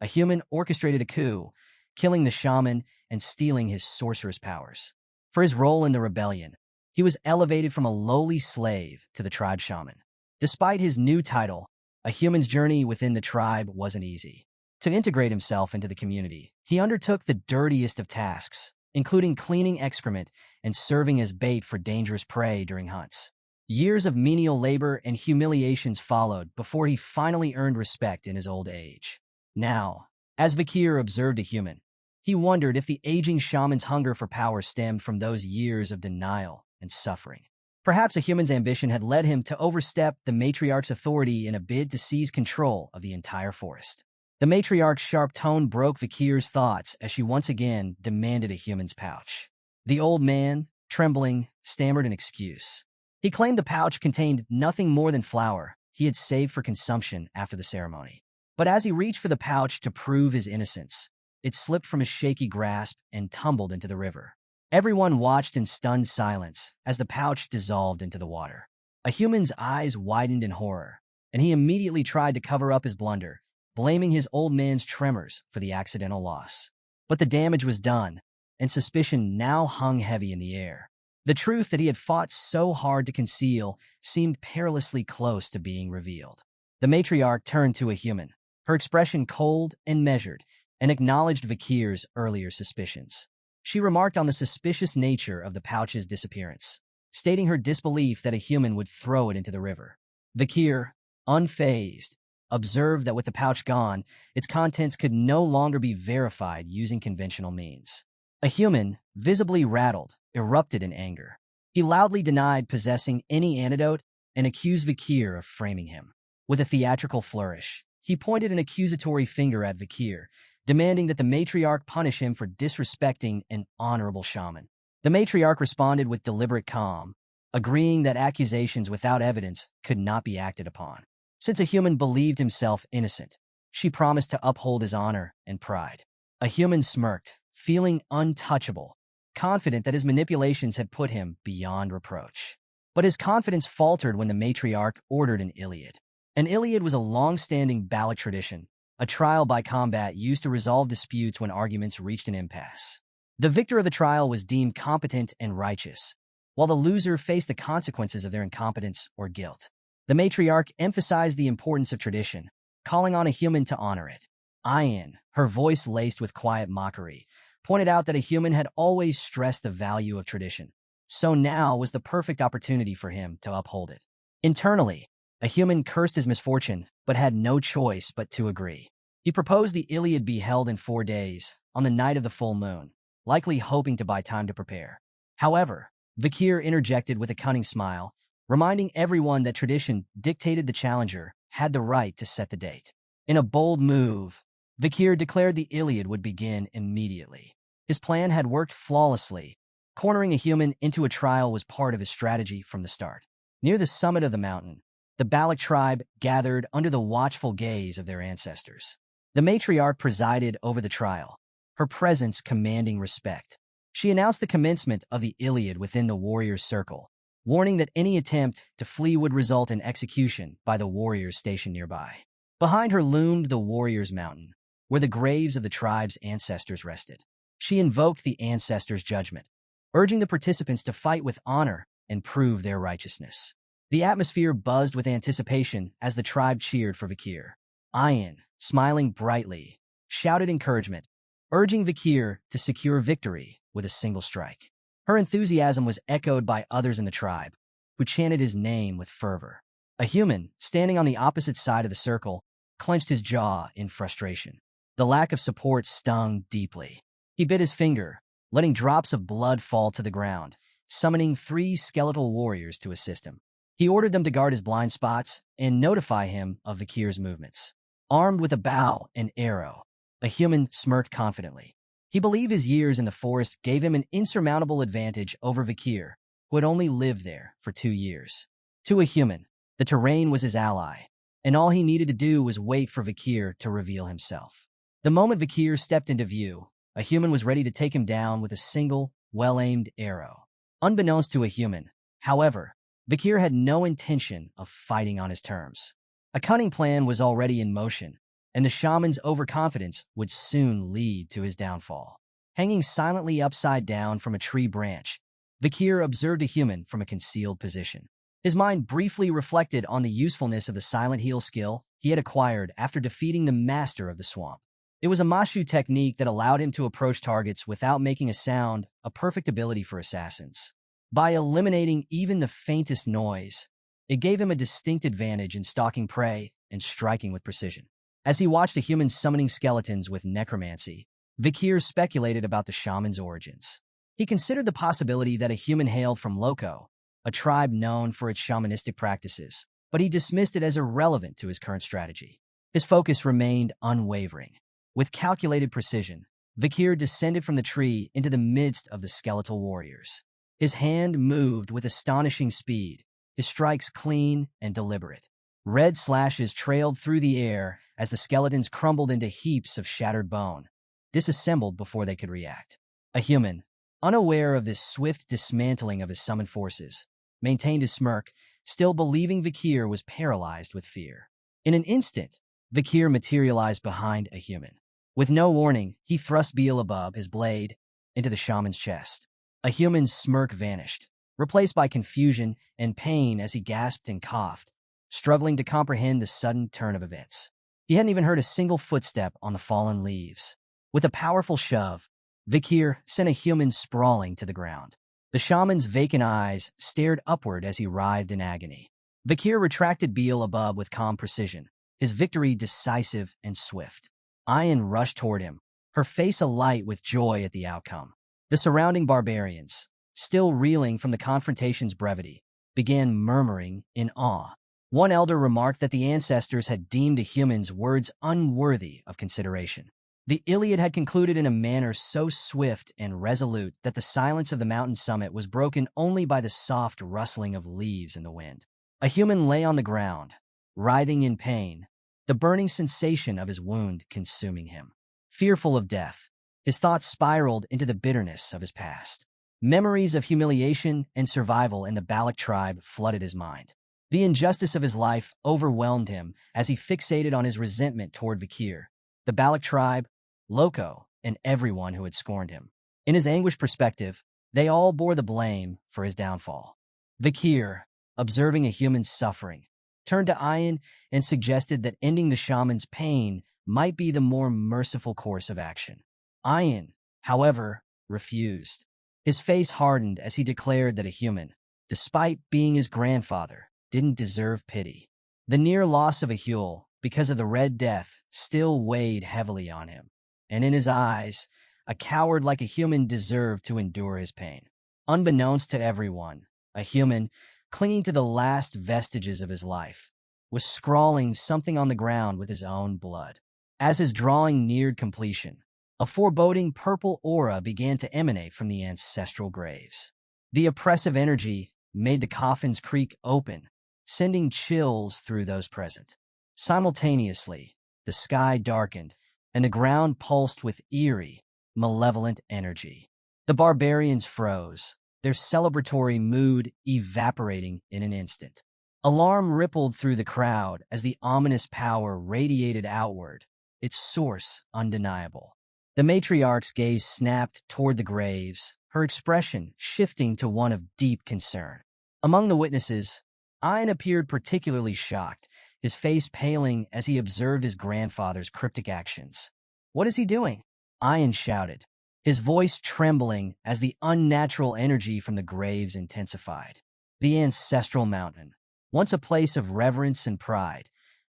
A: A human orchestrated a coup, killing the shaman and stealing his sorcerous powers. For his role in the rebellion, he was elevated from a lowly slave to the tribe shaman. Despite his new title, a human's journey within the tribe wasn't easy. To integrate himself into the community, he undertook the dirtiest of tasks, including cleaning excrement and serving as bait for dangerous prey during hunts. Years of menial labor and humiliations followed before he finally earned respect in his old age. Now, as Vakir observed a human, he wondered if the aging shaman's hunger for power stemmed from those years of denial and suffering. Perhaps a human's ambition had led him to overstep the matriarch's authority in a bid to seize control of the entire forest. The matriarch's sharp tone broke Vakir's thoughts as she once again demanded a human's pouch. The old man, trembling, stammered an excuse. He claimed the pouch contained nothing more than flour he had saved for consumption after the ceremony. But as he reached for the pouch to prove his innocence, it slipped from his shaky grasp and tumbled into the river. Everyone watched in stunned silence as the pouch dissolved into the water. A human's eyes widened in horror, and he immediately tried to cover up his blunder, blaming his old man's tremors for the accidental loss. But the damage was done, and suspicion now hung heavy in the air. The truth that he had fought so hard to conceal seemed perilously close to being revealed. The matriarch turned to a human, her expression cold and measured, and acknowledged Vakir's earlier suspicions. She remarked on the suspicious nature of the pouch's disappearance, stating her disbelief that a human would throw it into the river. Vakir, unfazed, observed that with the pouch gone, its contents could no longer be verified using conventional means. A human, visibly rattled, erupted in anger. He loudly denied possessing any antidote and accused Vakir of framing him. With a theatrical flourish, he pointed an accusatory finger at Vakir, demanding that the matriarch punish him for disrespecting an honorable shaman. The matriarch responded with deliberate calm, agreeing that accusations without evidence could not be acted upon. Since a human believed himself innocent, she promised to uphold his honor and pride. A human smirked, feeling untouchable, confident that his manipulations had put him beyond reproach. But his confidence faltered when the matriarch ordered an Iliad. An Iliad was a long-standing Baloch tradition, a trial by combat used to resolve disputes when arguments reached an impasse. The victor of the trial was deemed competent and righteous, while the loser faced the consequences of their incompetence or guilt. The matriarch emphasized the importance of tradition, calling on a human to honor it. Ayin, her voice laced with quiet mockery, pointed out that a human had always stressed the value of tradition, so now was the perfect opportunity for him to uphold it. Internally, a human cursed his misfortune, but had no choice but to agree. He proposed the Iliad be held in 4 days, on the night of the full moon, likely hoping to buy time to prepare. However, Vakir interjected with a cunning smile, reminding everyone that tradition dictated the challenger had the right to set the date. In a bold move, Vakir declared the Iliad would begin immediately. His plan had worked flawlessly. Cornering a human into a trial was part of his strategy from the start. Near the summit of the mountain, the Baloch tribe gathered under the watchful gaze of their ancestors. The matriarch presided over the trial, her presence commanding respect. She announced the commencement of the Iliad within the warriors' circle, warning that any attempt to flee would result in execution by the warriors stationed nearby. Behind her loomed the warriors' mountain, where the graves of the tribe's ancestors rested. She invoked the ancestors' judgment, urging the participants to fight with honor and prove their righteousness. The atmosphere buzzed with anticipation as the tribe cheered for Vakir. Ayin, smiling brightly, shouted encouragement, urging Vakir to secure victory with a single strike. Her enthusiasm was echoed by others in the tribe, who chanted his name with fervor. A human, standing on the opposite side of the circle, clenched his jaw in frustration. The lack of support stung deeply. He bit his finger, letting drops of blood fall to the ground, summoning 3 skeletal warriors to assist him. He ordered them to guard his blind spots and notify him of Vakir's movements. Armed with a bow and arrow, a human smirked confidently. He believed his years in the forest gave him an insurmountable advantage over Vakir, who had only lived there for 2 years. To a human, the terrain was his ally, and all he needed to do was wait for Vakir to reveal himself. The moment Vakir stepped into view, a human was ready to take him down with a single, well-aimed arrow. Unbeknownst to a human, however, Vakir had no intention of fighting on his terms. A cunning plan was already in motion, and the shaman's overconfidence would soon lead to his downfall. Hanging silently upside down from a tree branch, Vakir observed a human from a concealed position. His mind briefly reflected on the usefulness of the silent heal skill he had acquired after defeating the master of the swamp. It was a Mashu technique that allowed him to approach targets without making a sound, a perfect ability for assassins. By eliminating even the faintest noise, it gave him a distinct advantage in stalking prey and striking with precision. As he watched a human summoning skeletons with necromancy, Vakir speculated about the shaman's origins. He considered the possibility that a human hailed from Loco, a tribe known for its shamanistic practices, but he dismissed it as irrelevant to his current strategy. His focus remained unwavering. With calculated precision, Vakir descended from the tree into the midst of the skeletal warriors. His hand moved with astonishing speed, his strikes clean and deliberate. Red slashes trailed through the air as the skeletons crumbled into heaps of shattered bone, disassembled before they could react. A human, unaware of this swift dismantling of his summoned forces, maintained his smirk, still believing Vakir was paralyzed with fear. In an instant, Vakir materialized behind a human. With no warning, he thrust Beelzebub, his blade, into the shaman's chest. A human's smirk vanished, replaced by confusion and pain as he gasped and coughed, struggling to comprehend the sudden turn of events. He hadn't even heard a single footstep on the fallen leaves. With a powerful shove, Vakir sent a human sprawling to the ground. The shaman's vacant eyes stared upward as he writhed in agony. Vakir retracted Beelzebub with calm precision, his victory decisive and swift. Ayin rushed toward him, her face alight with joy at the outcome. The surrounding barbarians, still reeling from the confrontation's brevity, began murmuring in awe. One elder remarked that the ancestors had deemed a human's words unworthy of consideration. The Iliad had concluded in a manner so swift and resolute that the silence of the mountain summit was broken only by the soft rustling of leaves in the wind. A human lay on the ground, writhing in pain, the burning sensation of his wound consuming him. Fearful of death, his thoughts spiraled into the bitterness of his past. Memories of humiliation and survival in the Balak tribe flooded his mind. The injustice of his life overwhelmed him as he fixated on his resentment toward Vakir, the Balak tribe, Loco, and everyone who had scorned him. In his anguished perspective, they all bore the blame for his downfall. Vakir, observing a human's suffering, turned to Ayin and suggested that ending the shaman's pain might be the more merciful course of action. Ayin, however, refused. His face hardened as he declared that a human, despite being his grandfather, didn't deserve pity. The near loss of a Huel, because of the Red Death, still weighed heavily on him, and in his eyes, a coward like a human deserved to endure his pain. Unbeknownst to everyone, a human, clinging to the last vestiges of his life, was scrawling something on the ground with his own blood. As his drawing neared completion, a foreboding purple aura began to emanate from the ancestral graves. The oppressive energy made the coffins creak open, sending chills through those present. Simultaneously, the sky darkened, and the ground pulsed with eerie, malevolent energy. The barbarians froze, their celebratory mood evaporating in an instant. Alarm rippled through the crowd as the ominous power radiated outward, its source undeniable. The matriarch's gaze snapped toward the graves, her expression shifting to one of deep concern. Among the witnesses, Ayin appeared particularly shocked, his face paling as he observed his grandfather's cryptic actions. "What is he doing?" Ayin shouted, his voice trembling as the unnatural energy from the graves intensified. The ancestral mountain, once a place of reverence and pride,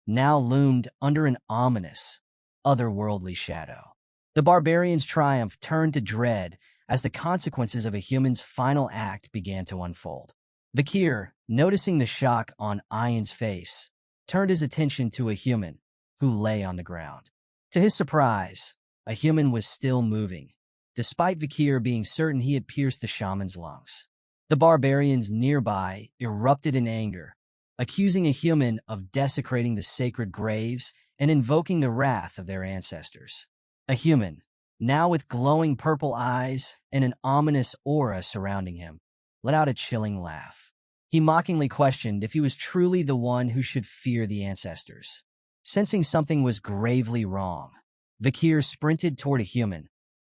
A: now loomed under an ominous, otherworldly shadow. The barbarian's triumph turned to dread as the consequences of a human's final act began to unfold. Vakir, noticing the shock on Ayin's face, turned his attention to a human who lay on the ground. To his surprise, a human was still moving, despite Vakir being certain he had pierced the shaman's lungs. The barbarians nearby erupted in anger, accusing a human of desecrating the sacred graves and invoking the wrath of their ancestors. A human, now with glowing purple eyes and an ominous aura surrounding him, let out a chilling laugh. He mockingly questioned if he was truly the one who should fear the ancestors. Sensing something was gravely wrong, Vakir sprinted toward a human,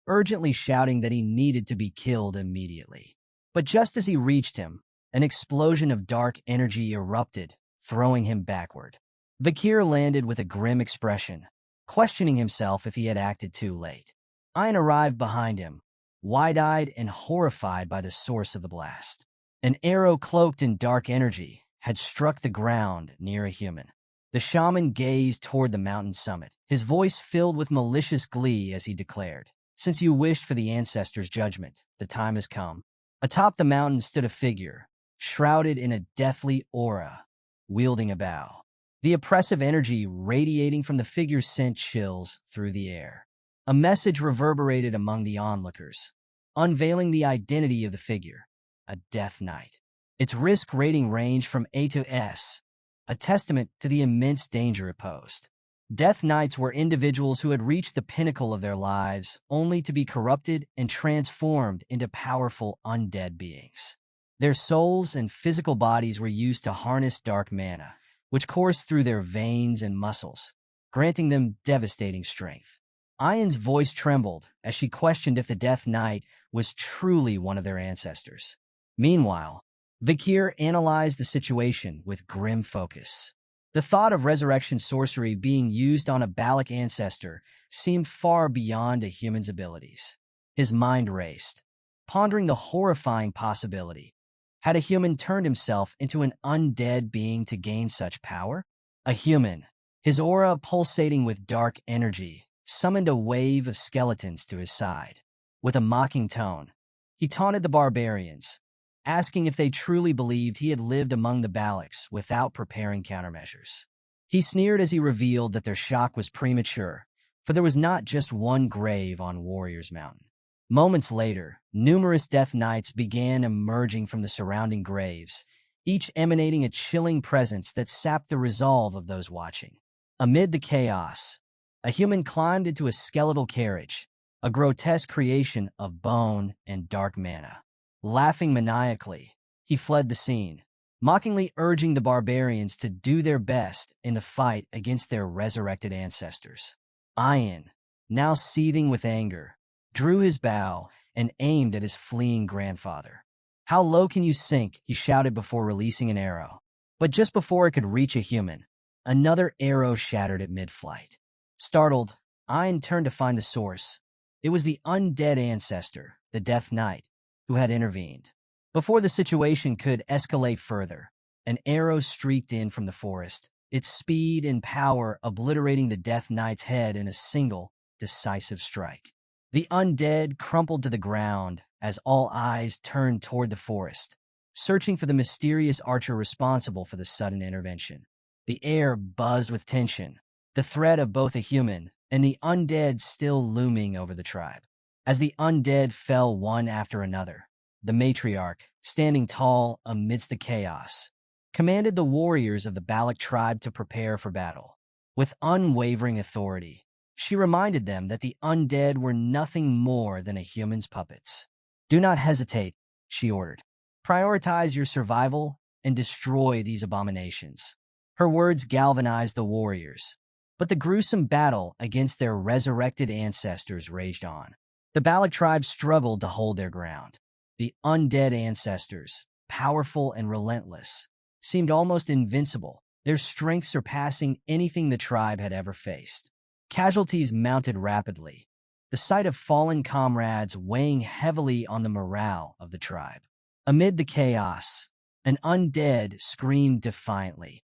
A: urgently shouting that he needed to be killed immediately. But just as he reached him, an explosion of dark energy erupted, throwing him backward. Vakir landed with a grim expression, questioning himself if he had acted too late. Ayin arrived behind him, wide-eyed and horrified by the source of the blast. An arrow cloaked in dark energy had struck the ground near a human. The shaman gazed toward the mountain summit, his voice filled with malicious glee as he declared, "Since you wished for the ancestors' judgment, the time has come." Atop the mountain stood a figure, shrouded in a deathly aura, wielding a bow. The oppressive energy radiating from the figure sent chills through the air. A message reverberated among the onlookers, unveiling the identity of the figure, a Death Knight. Its risk rating ranged from A to S, a testament to the immense danger it posed. Death Knights were individuals who had reached the pinnacle of their lives only to be corrupted and transformed into powerful undead beings. Their souls and physical bodies were used to harness dark mana, which coursed through their veins and muscles, granting them devastating strength. Ayin's voice trembled as she questioned if the Death Knight was truly one of their ancestors. Meanwhile, Vakir analyzed the situation with grim focus. The thought of resurrection sorcery being used on a Balak ancestor seemed far beyond a human's abilities. His mind raced, pondering the horrifying possibility. Had a human turned himself into an undead being to gain such power? A human, his aura pulsating with dark energy, summoned a wave of skeletons to his side. With a mocking tone, he taunted the barbarians, asking if they truly believed he had lived among the Baloks without preparing countermeasures. He sneered as he revealed that their shock was premature, for there was not just one grave on Warriors Mountain. Moments later, numerous Death Knights began emerging from the surrounding graves, each emanating a chilling presence that sapped the resolve of those watching. Amid the chaos, a human climbed into a skeletal carriage, a grotesque creation of bone and dark mana. Laughing maniacally, he fled the scene, mockingly urging the barbarians to do their best in the fight against their resurrected ancestors. Ian, now seething with anger, drew his bow and aimed at his fleeing grandfather. "How low can you sink?" he shouted before releasing an arrow. But just before it could reach a human, another arrow shattered at mid-flight. Startled, Ian turned to find the source. It was the undead ancestor, the Death Knight, who had intervened. Before the situation could escalate further, an arrow streaked in from the forest, its speed and power obliterating the Death Knight's head in a single, decisive strike. The undead crumpled to the ground as all eyes turned toward the forest, searching for the mysterious archer responsible for the sudden intervention. The air buzzed with tension, the threat of both a human and the undead still looming over the tribe. As the undead fell one after another, the matriarch, standing tall amidst the chaos, commanded the warriors of the Balak tribe to prepare for battle. With unwavering authority, she reminded them that the undead were nothing more than a human's puppets. "Do not hesitate," she ordered. "Prioritize your survival and destroy these abominations." Her words galvanized the warriors, but the gruesome battle against their resurrected ancestors raged on. The Balak tribe struggled to hold their ground. The undead ancestors, powerful and relentless, seemed almost invincible, their strength surpassing anything the tribe had ever faced. Casualties mounted rapidly, the sight of fallen comrades weighing heavily on the morale of the tribe. Amid the chaos, an undead screamed defiantly,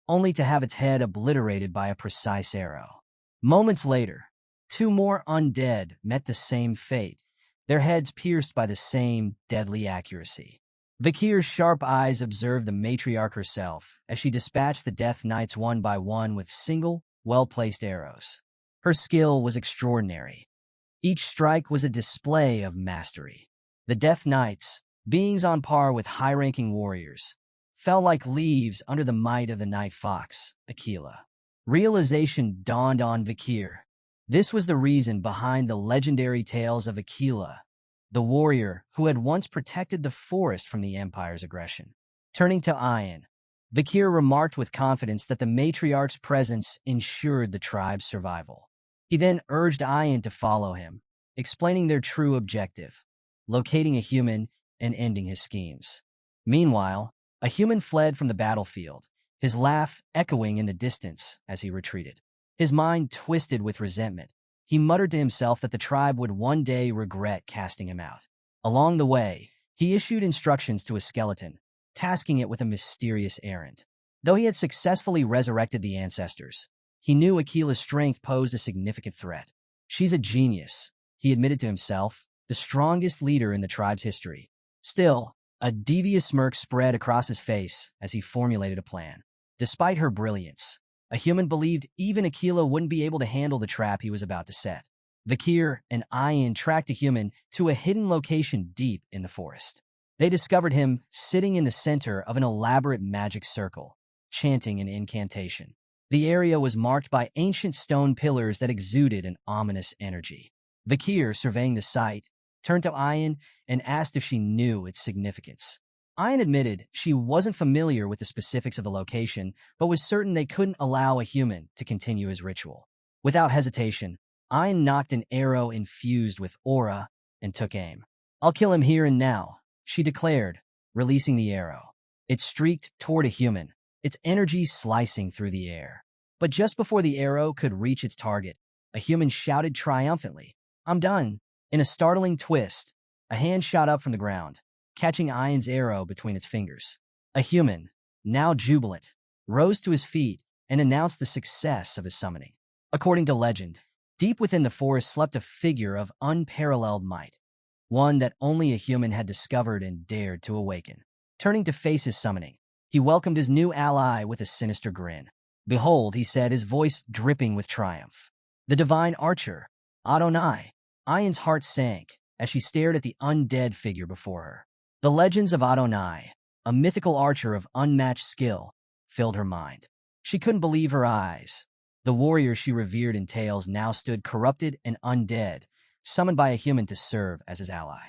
A: only to have its head obliterated by a precise arrow. Moments later, two more undead met the same fate, their heads pierced by the same deadly accuracy. Vakir's sharp eyes observed the matriarch herself as she dispatched the Death Knights one by one with single, well-placed arrows. Her skill was extraordinary. Each strike was a display of mastery. The Death Knights, beings on par with high-ranking warriors, fell like leaves under the might of the Night Fox, Aquila. Realization dawned on Vakir. This was the reason behind the legendary tales of Aquila, the warrior who had once protected the forest from the Empire's aggression. Turning to Ian, Vakir remarked with confidence that the matriarch's presence ensured the tribe's survival. He then urged Ian to follow him, explaining their true objective, locating a human and ending his schemes. Meanwhile, a human fled from the battlefield, his laugh echoing in the distance as he retreated. His mind twisted with resentment. He muttered to himself that the tribe would one day regret casting him out. Along the way, he issued instructions to a skeleton, tasking it with a mysterious errand. Though he had successfully resurrected the ancestors, he knew Aquila's strength posed a significant threat. "She's a genius," he admitted to himself, the strongest leader in the tribe's history. Still, a devious smirk spread across his face as he formulated a plan. Despite her brilliance, a human believed even Aquila wouldn't be able to handle the trap he was about to set. Vakir and Ian tracked a human to a hidden location deep in the forest. They discovered him sitting in the center of an elaborate magic circle, chanting an incantation. The area was marked by ancient stone pillars that exuded an ominous energy. Vakir, surveying the site, turned to Ian and asked if she knew its significance. Ian admitted she wasn't familiar with the specifics of the location, but was certain they couldn't allow a human to continue his ritual. Without hesitation, Ian knocked an arrow infused with aura and took aim. "I'll kill him here and now," she declared, releasing the arrow. It streaked toward a human, its energy slicing through the air. But just before the arrow could reach its target, a human shouted triumphantly, "I'm done." In a startling twist, a hand shot up from the ground, catching Ian's arrow between its fingers. A human, now jubilant, rose to his feet and announced the success of his summoning. According to legend, deep within the forest slept a figure of unparalleled might, one that only a human had discovered and dared to awaken. Turning to face his summoning, he welcomed his new ally with a sinister grin. "Behold," he said, his voice dripping with triumph. "The divine archer, Adonai." Ian's heart sank as she stared at the undead figure before her. The legends of Adonai, a mythical archer of unmatched skill, filled her mind. She couldn't believe her eyes. The warrior she revered in tales now stood corrupted and undead, summoned by a human to serve as his ally.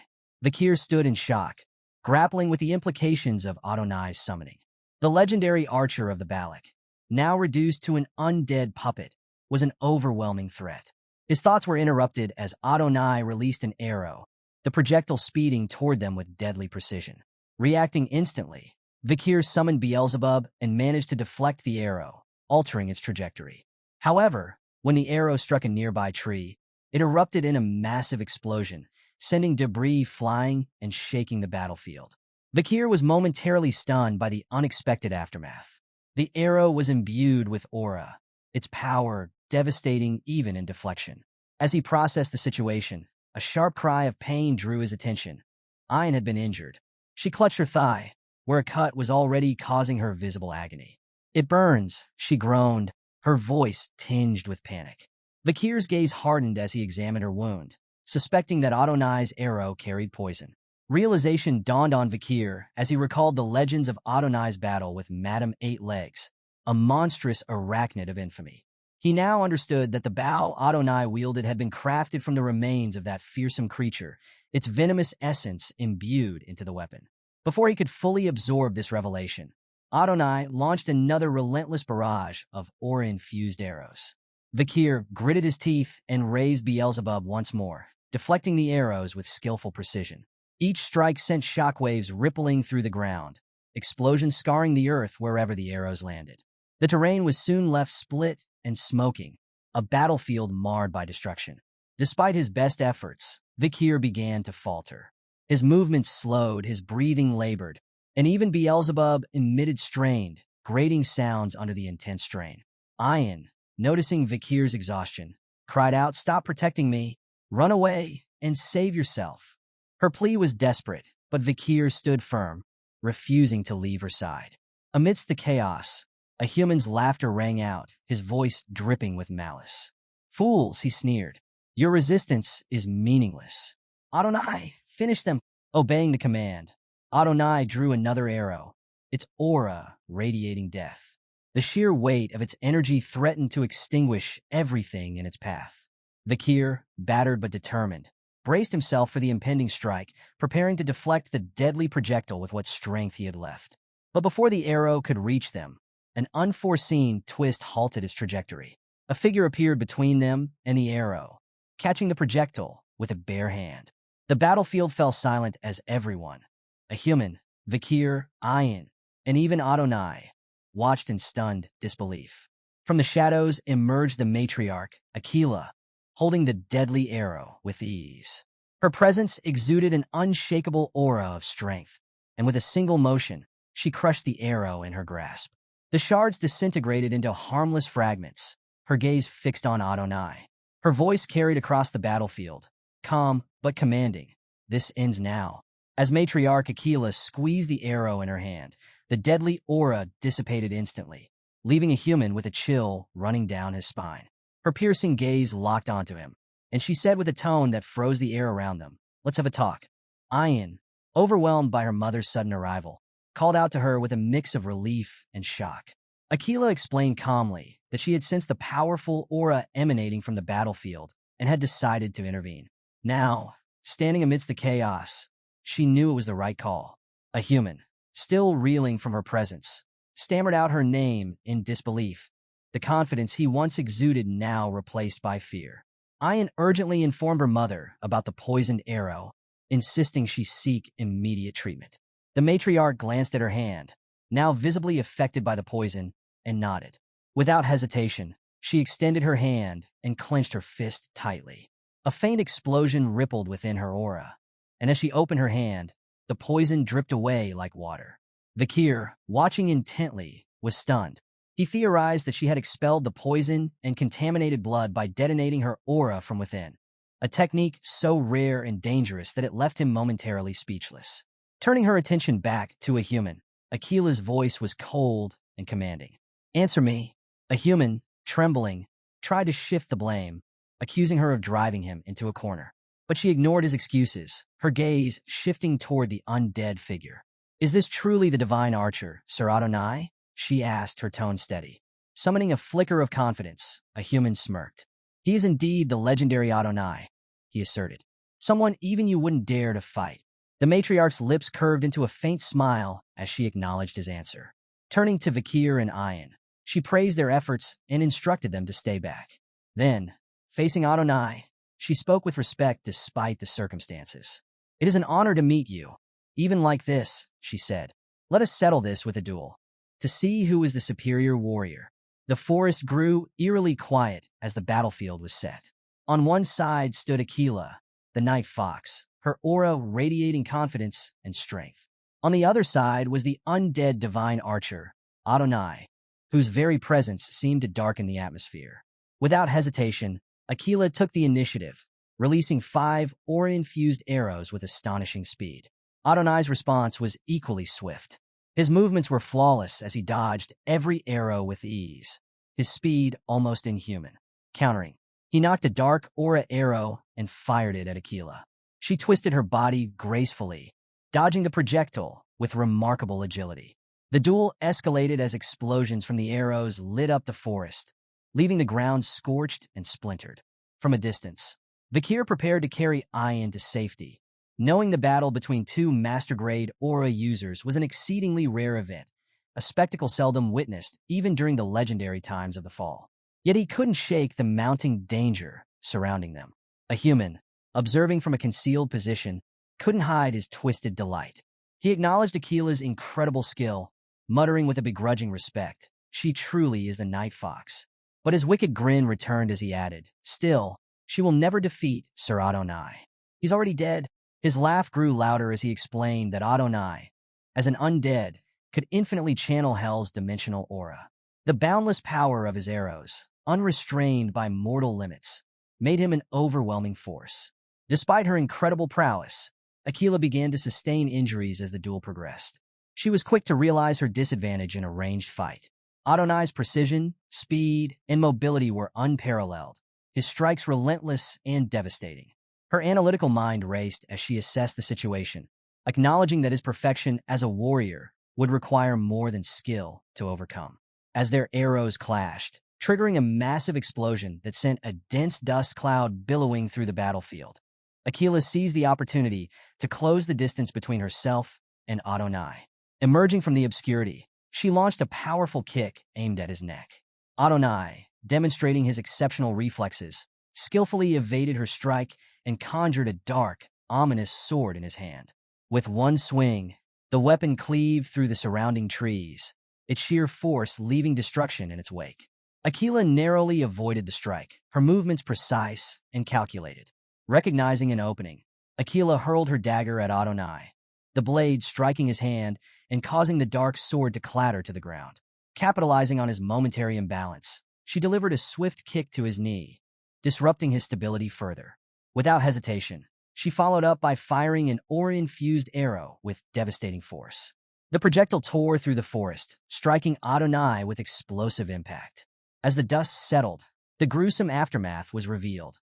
A: Vakir stood in shock, grappling with the implications of Adonai's summoning. The legendary archer of the Balak, now reduced to an undead puppet, was an overwhelming threat. His thoughts were interrupted as Adonai released an arrow, the projectile speeding toward them with deadly precision. Reacting instantly, Vakir summoned Beelzebub and managed to deflect the arrow, altering its trajectory. However, when the arrow struck a nearby tree, it erupted in a massive explosion, sending debris flying and shaking the battlefield. Vakir was momentarily stunned by the unexpected aftermath. The arrow was imbued with aura, its power devastating even in deflection. As he processed the situation, a sharp cry of pain drew his attention. Ian had been injured. She clutched her thigh, where a cut was already causing her visible agony. "It burns," she groaned, her voice tinged with panic. Vakir's gaze hardened as he examined her wound, suspecting that Adonai's arrow carried poison. Realization dawned on Vakir as he recalled the legends of Adonai's battle with Madame Eight Legs, a monstrous arachnid of infamy. He now understood that the bow Adonai wielded had been crafted from the remains of that fearsome creature, its venomous essence imbued into the weapon. Before he could fully absorb this revelation, Adonai launched another relentless barrage of aura-infused arrows. Vakir gritted his teeth and raised Beelzebub once more, deflecting the arrows with skillful precision. Each strike sent shockwaves rippling through the ground, explosions scarring the earth wherever the arrows landed. The terrain was soon left split and smoking, a battlefield marred by destruction. Despite his best efforts, Vakir began to falter. His movements slowed, his breathing labored, and even Beelzebub emitted strained, grating sounds under the intense strain. Ian, noticing Vakir's exhaustion, cried out, "Stop protecting me! Run away and save yourself!" Her plea was desperate, but Vakir stood firm, refusing to leave her side. Amidst the chaos, a human's laughter rang out, his voice dripping with malice. "Fools," he sneered. "Your resistance is meaningless. Adonai, finish them!" Obeying the command, Adonai drew another arrow, its aura radiating death. The sheer weight of its energy threatened to extinguish everything in its path. Vakir, battered but determined, braced himself for the impending strike, preparing to deflect the deadly projectile with what strength he had left. But before the arrow could reach them, an unforeseen twist halted its trajectory. A figure appeared between them and the arrow, catching the projectile with a bare hand. The battlefield fell silent as everyone, a human, Vakir, Ian, and even Adonai, watched in stunned disbelief. From the shadows emerged the matriarch, Aquila, holding the deadly arrow with ease. Her presence exuded an unshakable aura of strength, and with a single motion, she crushed the arrow in her grasp. The shards disintegrated into harmless fragments, her gaze fixed on Adonai. Her voice carried across the battlefield, calm but commanding. "This ends now." As matriarch Aquila squeezed the arrow in her hand, the deadly aura dissipated instantly, leaving a human with a chill running down his spine. Her piercing gaze locked onto him, and she said with a tone that froze the air around them, "Let's have a talk." Ian, overwhelmed by her mother's sudden arrival, called out to her with a mix of relief and shock. Aquila explained calmly that she had sensed the powerful aura emanating from the battlefield and had decided to intervene. Now, standing amidst the chaos, she knew it was the right call. A human, still reeling from her presence, stammered out her name in disbelief, the confidence he once exuded now replaced by fear. Ian urgently informed her mother about the poisoned arrow, insisting she seek immediate treatment. The matriarch glanced at her hand, now visibly affected by the poison, and nodded. Without hesitation, she extended her hand and clenched her fist tightly. A faint explosion rippled within her aura, and as she opened her hand, the poison dripped away like water. Vakir, watching intently, was stunned. He theorized that she had expelled the poison and contaminated blood by detonating her aura from within, a technique so rare and dangerous that it left him momentarily speechless. Turning her attention back to a human, Akila's voice was cold and commanding. "Answer me." A human, trembling, tried to shift the blame, accusing her of driving him into a corner. But she ignored his excuses, her gaze shifting toward the undead figure. "Is this truly the divine archer, Sir Adonai?" she asked, her tone steady. Summoning a flicker of confidence, a human smirked. "He is indeed the legendary Adonai," he asserted. "Someone even you wouldn't dare to fight." The matriarch's lips curved into a faint smile as she acknowledged his answer. Turning to Vakir and Ayan, she praised their efforts and instructed them to stay back. Then, facing Adonai, she spoke with respect despite the circumstances. "It is an honor to meet you. Even like this," she said. "Let us settle this with a duel, to see who is the superior warrior." The forest grew eerily quiet as the battlefield was set. On one side stood Akila, the night fox, her aura radiating confidence and strength. On the other side was the undead divine archer, Adonai, whose very presence seemed to darken the atmosphere. Without hesitation, Akila took the initiative, releasing 5 aura-infused arrows with astonishing speed. Adonai's response was equally swift. His movements were flawless as he dodged every arrow with ease, his speed almost inhuman. Countering, he knocked a dark aura arrow and fired it at Akila. She twisted her body gracefully, dodging the projectile with remarkable agility. The duel escalated as explosions from the arrows lit up the forest, leaving the ground scorched and splintered. From a distance, Vakir prepared to carry Ayan to safety, knowing the battle between 2 master-grade aura users was an exceedingly rare event, a spectacle seldom witnessed even during the legendary times of the fall. Yet he couldn't shake the mounting danger surrounding them. A human, observing from a concealed position, couldn't hide his twisted delight. He acknowledged Akila's incredible skill, muttering with a begrudging respect, "She truly is the night fox." But his wicked grin returned as he added, "Still, she will never defeat Sir Adonai. He's already dead." His laugh grew louder as he explained that Adonai, as an undead, could infinitely channel Hell's dimensional aura. The boundless power of his arrows, unrestrained by mortal limits, made him an overwhelming force. Despite her incredible prowess, Akila began to sustain injuries as the duel progressed. She was quick to realize her disadvantage in a ranged fight. Adonai's precision, speed, and mobility were unparalleled, his strikes relentless and devastating. Her analytical mind raced as she assessed the situation, acknowledging that his perfection as a warrior would require more than skill to overcome. As their arrows clashed, triggering a massive explosion that sent a dense dust cloud billowing through the battlefield, Akila seized the opportunity to close the distance between herself and Adonai. Emerging from the obscurity, she launched a powerful kick aimed at his neck. Adonai, demonstrating his exceptional reflexes, skillfully evaded her strike and conjured a dark, ominous sword in his hand. With one swing, the weapon cleaved through the surrounding trees, its sheer force leaving destruction in its wake. Akila narrowly avoided the strike, her movements precise and calculated. Recognizing an opening, Akila hurled her dagger at Adonai, the blade striking his hand and causing the dark sword to clatter to the ground. Capitalizing on his momentary imbalance, she delivered a swift kick to his knee, disrupting his stability further. Without hesitation, she followed up by firing an aura-infused arrow with devastating force. The projectile tore through the forest, striking Adonai with explosive impact. As the dust settled, the gruesome aftermath was revealed.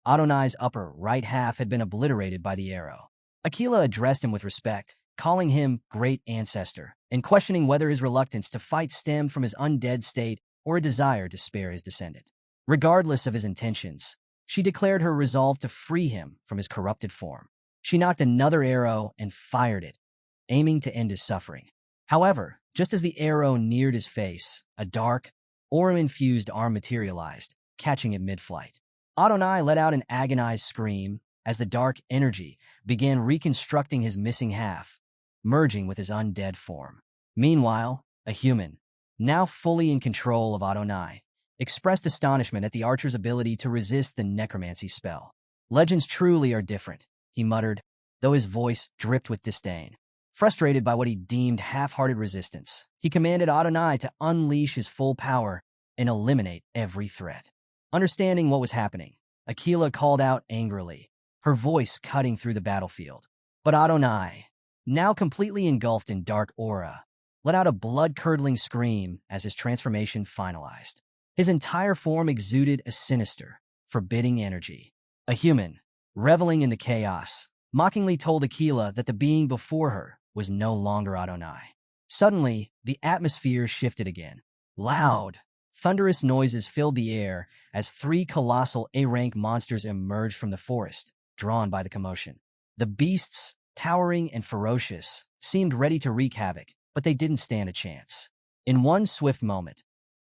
A: Adonai's upper right half had been obliterated by the arrow. Akila addressed him with respect, calling him Great Ancestor, and questioning whether his reluctance to fight stemmed from his undead state or a desire to spare his descendant. Regardless of his intentions, she declared her resolve to free him from his corrupted form. She knocked another arrow and fired it, aiming to end his suffering. However, just as the arrow neared his face, a dark, aura-infused arm materialized, catching it mid-flight. Adonai let out an agonized scream as the dark energy began reconstructing his missing half, merging with his undead form. Meanwhile, a human, now fully in control of Adonai, expressed astonishment at the archer's ability to resist the necromancy spell. "Legends truly are different," he muttered, though his voice dripped with disdain. Frustrated by what he deemed half-hearted resistance, he commanded Adonai to unleash his full power and eliminate every threat. Understanding what was happening, Aquila called out angrily, her voice cutting through the battlefield. But Adonai, now completely engulfed in dark aura, let out a blood-curdling scream as his transformation finalized. His entire form exuded a sinister, forbidding energy. A human, reveling in the chaos, mockingly told Aquila that the being before her was no longer Adonai. Suddenly, the atmosphere shifted again. Loud, thunderous noises filled the air as three colossal A-rank monsters emerged from the forest, drawn by the commotion. The beasts, towering and ferocious, seemed ready to wreak havoc, but they didn't stand a chance. In one swift moment,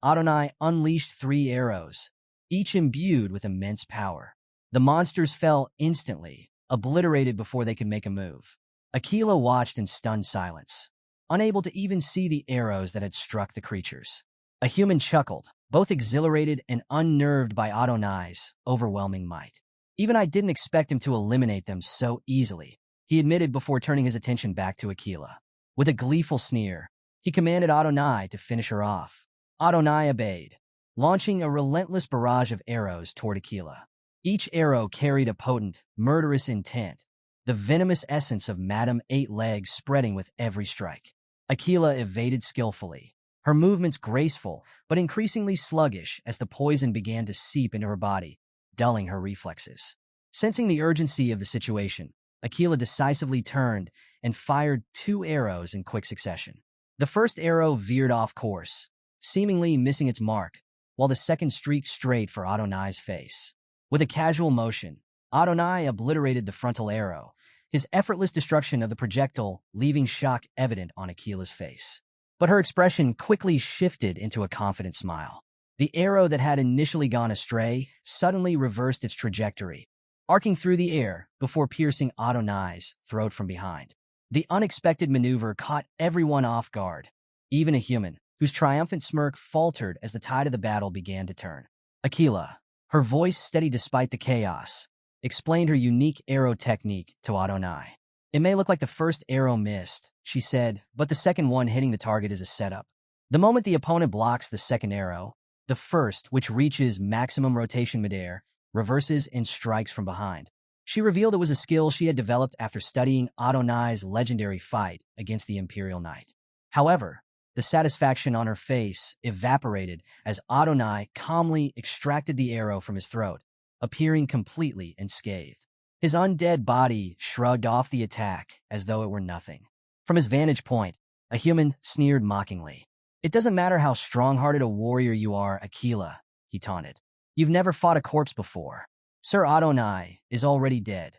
A: Adonai unleashed 3 arrows, each imbued with immense power. The monsters fell instantly, obliterated before they could make a move. Aquila watched in stunned silence, unable to even see the arrows that had struck the creatures. A human chuckled, both exhilarated and unnerved by Adonai's overwhelming might. Even I didn't expect him to eliminate them so easily, he admitted before turning his attention back to Aquila. With a gleeful sneer, he commanded Adonai to finish her off. Adonai obeyed, launching a relentless barrage of arrows toward Aquila. Each arrow carried a potent, murderous intent, the venomous essence of Madame Eight Legs spreading with every strike. Aquila evaded skillfully, her movements graceful but increasingly sluggish as the poison began to seep into her body, dulling her reflexes. Sensing the urgency of the situation, Aquila decisively turned and fired 2 arrows in quick succession. The first arrow veered off course, seemingly missing its mark, while the second streaked straight for Adonai's face. With a casual motion, Adonai obliterated the frontal arrow, his effortless destruction of the projectile leaving shock evident on Aquila's face. But her expression quickly shifted into a confident smile. The arrow that had initially gone astray suddenly reversed its trajectory, arcing through the air before piercing Adonai's throat from behind. The unexpected maneuver caught everyone off guard, even a human, whose triumphant smirk faltered as the tide of the battle began to turn. Aquila, her voice steady despite the chaos, explained her unique arrow technique to Adonai. It may look like the first arrow missed, she said, but the second one hitting the target is a setup. The moment the opponent blocks the second arrow, the first, which reaches maximum rotation midair, reverses and strikes from behind. She revealed it was a skill she had developed after studying Adonai's legendary fight against the Imperial Knight. However, the satisfaction on her face evaporated as Adonai calmly extracted the arrow from his throat, appearing completely unscathed. His undead body shrugged off the attack as though it were nothing. From his vantage point, a human sneered mockingly. "It doesn't matter how strong-hearted a warrior you are, Aquila," he taunted. "You've never fought a corpse before. Sir Adonai is already dead.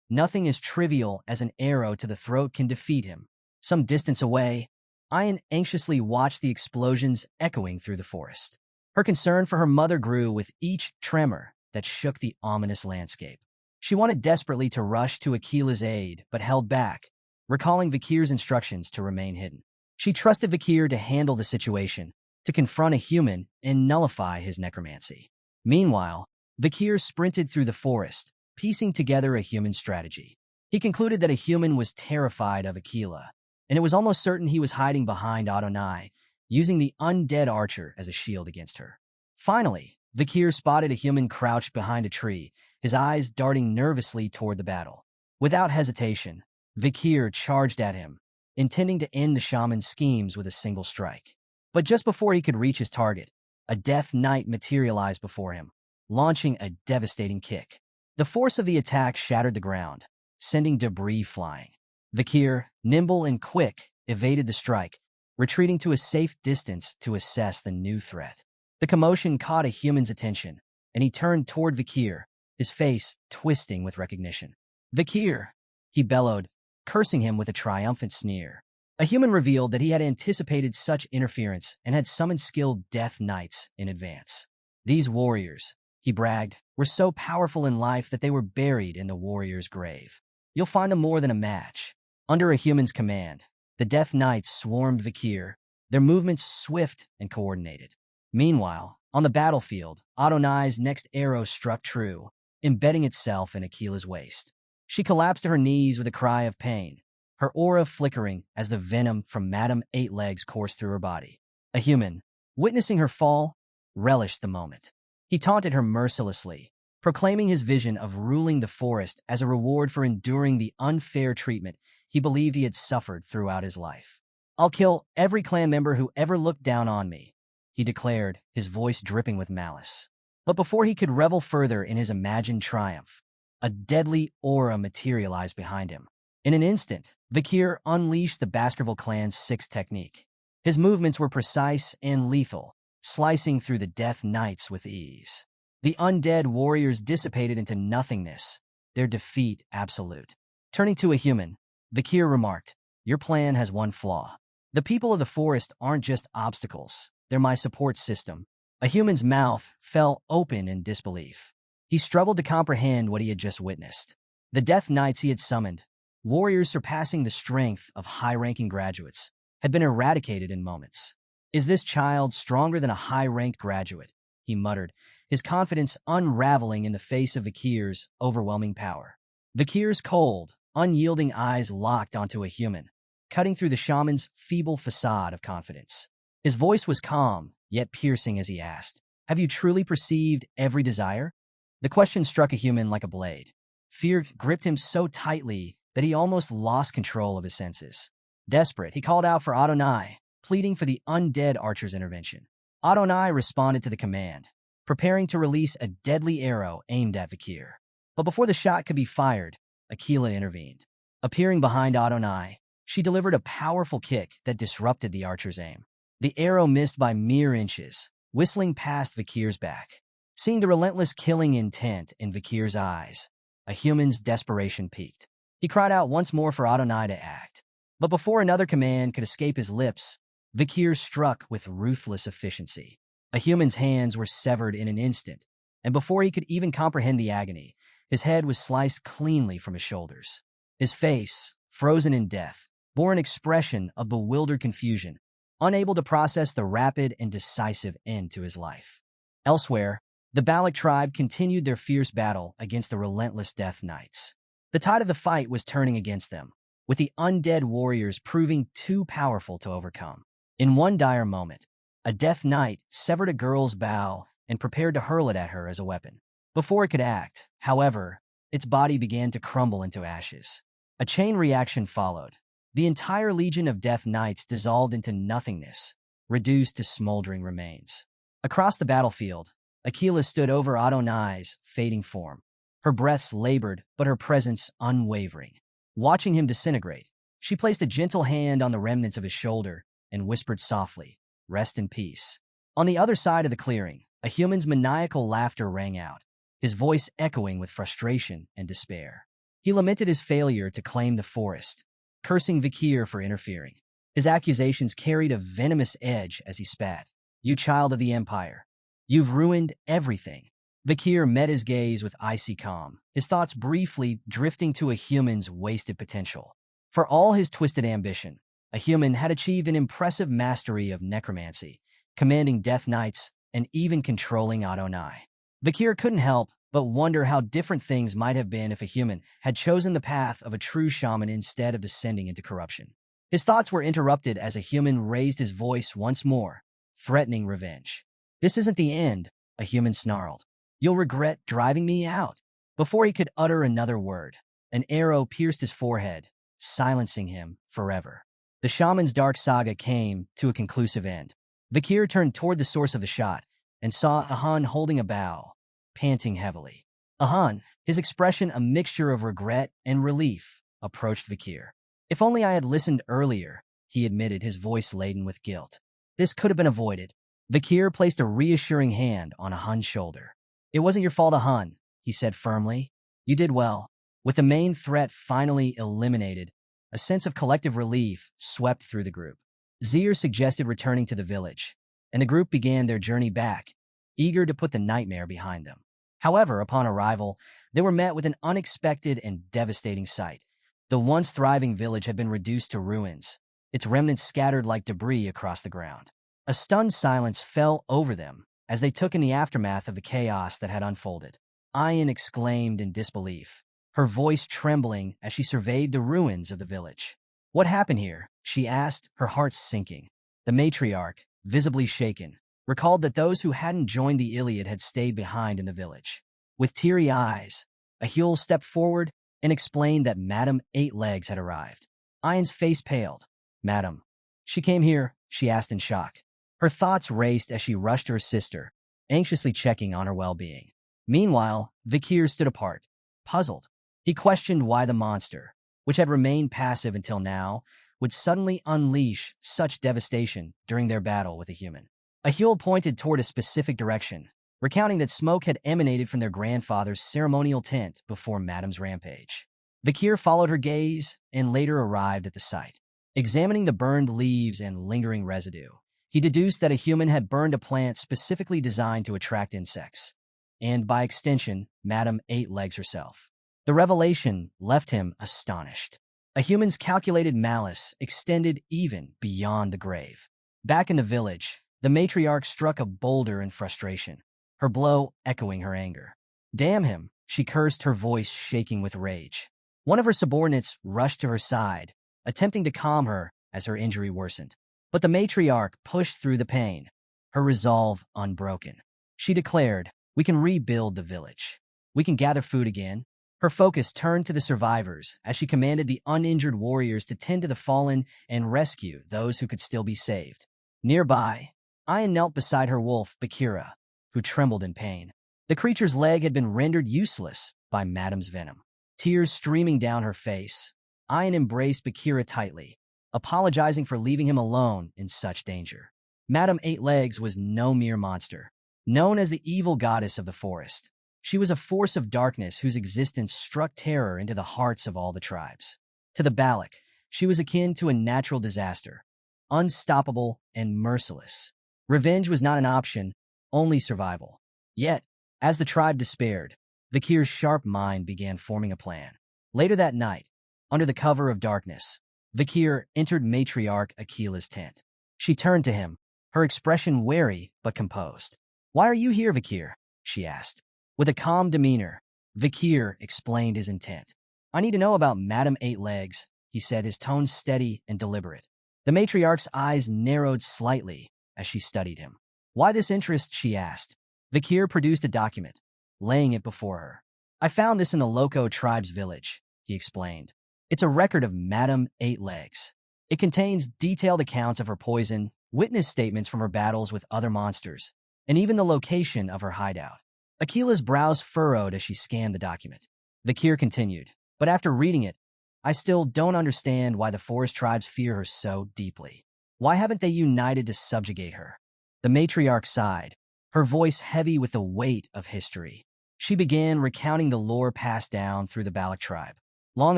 A: Nothing as trivial as an arrow to the throat can defeat him." Some distance away, Ayan anxiously watched the explosions echoing through the forest. Her concern for her mother grew with each tremor that shook the ominous landscape. She wanted desperately to rush to Aquila's aid, but held back, recalling Vakir's instructions to remain hidden. She trusted Vakir to handle the situation, to confront a human and nullify his necromancy. Meanwhile, Vakir sprinted through the forest, piecing together a human strategy. He concluded that a human was terrified of Aquila, and it was almost certain he was hiding behind Adonai, using the undead archer as a shield against her. Finally, Vakir spotted a human crouched behind a tree, his eyes darting nervously toward the battle. Without hesitation, Vakir charged at him, intending to end the shaman's schemes with a single strike. But just before he could reach his target, a death knight materialized before him, launching a devastating kick. The force of the attack shattered the ground, sending debris flying. Vakir, nimble and quick, evaded the strike, retreating to a safe distance to assess the new threat. The commotion caught a human's attention, and he turned toward Vakir, his face twisting with recognition. "Vakir!" he bellowed, cursing him with a triumphant sneer. A human revealed that he had anticipated such interference and had summoned skilled death knights in advance. "These warriors," he bragged, "were so powerful in life that they were buried in the warrior's grave. You'll find them more than a match." Under a human's command, the death knights swarmed Vakir, their movements swift and coordinated. Meanwhile, on the battlefield, Adonai's next arrow struck true, embedding itself in Aquila's waist. She collapsed to her knees with a cry of pain, her aura flickering as the venom from Madame Eight Legs coursed through her body. A human, witnessing her fall, relished the moment. He taunted her mercilessly, proclaiming his vision of ruling the forest as a reward for enduring the unfair treatment he believed he had suffered throughout his life. "I'll kill every clan member who ever looked down on me," he declared, his voice dripping with malice. But before he could revel further in his imagined triumph, a deadly aura materialized behind him. In an instant, Vakir unleashed the Baskerville clan's sixth technique. His movements were precise and lethal, slicing through the Death Knights with ease. The undead warriors dissipated into nothingness, their defeat absolute. Turning to a human, Vakir remarked, "Your plan has one flaw. The people of the forest aren't just obstacles, they're my support system." A human's mouth fell open in disbelief. He struggled to comprehend what he had just witnessed. The Death Knights he had summoned, warriors surpassing the strength of high-ranking graduates, had been eradicated in moments. "Is this child stronger than a high-ranked graduate?" he muttered, his confidence unraveling in the face of Vakir's overwhelming power. Vakir's cold, unyielding eyes locked onto a human, cutting through the shaman's feeble facade of confidence. His voice was calm, yet piercing as he asked, "Have you truly perceived every desire?" The question struck a human like a blade. Fear gripped him so tightly that he almost lost control of his senses. Desperate, he called out for Adonai, pleading for the undead archer's intervention. Adonai responded to the command, preparing to release a deadly arrow aimed at Vakir. But before the shot could be fired, Aquila intervened. Appearing behind Adonai, she delivered a powerful kick that disrupted the archer's aim. The arrow missed by mere inches, whistling past Vakir's back. Seeing the relentless killing intent in Vakir's eyes, a human's desperation peaked. He cried out once more for Adonai to act. But before another command could escape his lips, Vakir struck with ruthless efficiency. A human's hands were severed in an instant, and before he could even comprehend the agony, his head was sliced cleanly from his shoulders. His face, frozen in death, bore an expression of bewildered confusion, unable to process the rapid and decisive end to his life. Elsewhere, the Balak tribe continued their fierce battle against the relentless Death Knights. The tide of the fight was turning against them, with the undead warriors proving too powerful to overcome. In one dire moment, a Death Knight severed a girl's bow and prepared to hurl it at her as a weapon. Before it could act, however, its body began to crumble into ashes. A chain reaction followed. The entire legion of Death Knights dissolved into nothingness, reduced to smoldering remains. Across the battlefield, Aquila stood over Adonai's fading form, her breaths labored but her presence unwavering. Watching him disintegrate, she placed a gentle hand on the remnants of his shoulder and whispered softly, "Rest in peace." On the other side of the clearing, a human's maniacal laughter rang out, his voice echoing with frustration and despair. He lamented his failure to claim the forest, cursing Vakir for interfering. His accusations carried a venomous edge as he spat. "You child of the Empire, you've ruined everything." Vakir met his gaze with icy calm, his thoughts briefly drifting to a human's wasted potential. For all his twisted ambition, a human had achieved an impressive mastery of necromancy, commanding Death Knights and even controlling Adonai. Vakir couldn't help but wonder how different things might have been if a human had chosen the path of a true shaman instead of descending into corruption. His thoughts were interrupted as a human raised his voice once more, threatening revenge. "This isn't the end," a human snarled. "You'll regret driving me out." Before he could utter another word, an arrow pierced his forehead, silencing him forever. The shaman's dark saga came to a conclusive end. Vakir turned toward the source of the shot and saw Ahan holding a bow, panting heavily. Ahan, his expression a mixture of regret and relief, approached Vakir. "If only I had listened earlier," he admitted, his voice laden with guilt. "This could have been avoided." Vakir placed a reassuring hand on Ahan's shoulder. "It wasn't your fault, Ahan," he said firmly. "You did well." With the main threat finally eliminated, a sense of collective relief swept through the group. Zir suggested returning to the village, and the group began their journey back, eager to put the nightmare behind them. However, upon arrival, they were met with an unexpected and devastating sight. The once thriving village had been reduced to ruins, its remnants scattered like debris across the ground. A stunned silence fell over them as they took in the aftermath of the chaos that had unfolded. Ayan exclaimed in disbelief. her voice trembling as she surveyed the ruins of the village. "What happened here?" she asked, her heart sinking. The matriarch, visibly shaken, recalled that those who hadn't joined the Iliad had stayed behind in the village. With teary eyes, Ahul stepped forward and explained that Madame Eight Legs had arrived. Ian's face paled. "Madam, she came here?" she asked in shock. Her thoughts raced as she rushed to her sister, anxiously checking on her well-being. Meanwhile, Vakir stood apart, puzzled. He questioned why the monster, which had remained passive until now, would suddenly unleash such devastation during their battle with a human. Ahul pointed toward a specific direction, recounting that smoke had emanated from their grandfather's ceremonial tent before Madame's rampage. Vakir followed her gaze and later arrived at the site. Examining the burned leaves and lingering residue, he deduced that a human had burned a plant specifically designed to attract insects, and by extension, Madame Eight Legs herself. The revelation left him astonished. A human's calculated malice extended even beyond the grave. Back in the village, the matriarch struck a boulder in frustration, her blow echoing her anger. "Damn him," she cursed, her voice shaking with rage. One of her subordinates rushed to her side, attempting to calm her as her injury worsened. But the matriarch pushed through the pain, her resolve unbroken. She declared, "We can rebuild the village. We can gather food again." Her focus turned to the survivors as she commanded the uninjured warriors to tend to the fallen and rescue those who could still be saved. Nearby, Ian knelt beside her wolf, Bakira, who trembled in pain. The creature's leg had been rendered useless by Madame's venom. Tears streaming down her face, Ian embraced Bakira tightly, apologizing for leaving him alone in such danger. Madame Eight Legs was no mere monster. Known as the evil goddess of the forest, she was a force of darkness whose existence struck terror into the hearts of all the tribes. To the Balak, she was akin to a natural disaster, unstoppable and merciless. Revenge was not an option, only survival. Yet, as the tribe despaired, Vakir's sharp mind began forming a plan. Later that night, under the cover of darkness, Vakir entered matriarch Akila's tent. She turned to him, her expression wary but composed. "Why are you here, Vakir?" she asked. With a calm demeanor, Vakir explained his intent. "I need to know about Madame Eight Legs," he said, his tone steady and deliberate. The matriarch's eyes narrowed slightly as she studied him. "Why this interest?" she asked. Vakir produced a document, laying it before her. "I found this in the Loco tribe's village," he explained. "It's a record of Madame Eight Legs. It contains detailed accounts of her poison, witness statements from her battles with other monsters, and even the location of her hideout." Akila's brows furrowed as she scanned the document. Vakir continued, "But after reading it, I still don't understand why the forest tribes fear her so deeply. Why haven't they united to subjugate her?" The matriarch sighed, her voice heavy with the weight of history. She began recounting the lore passed down through the Balak tribe. Long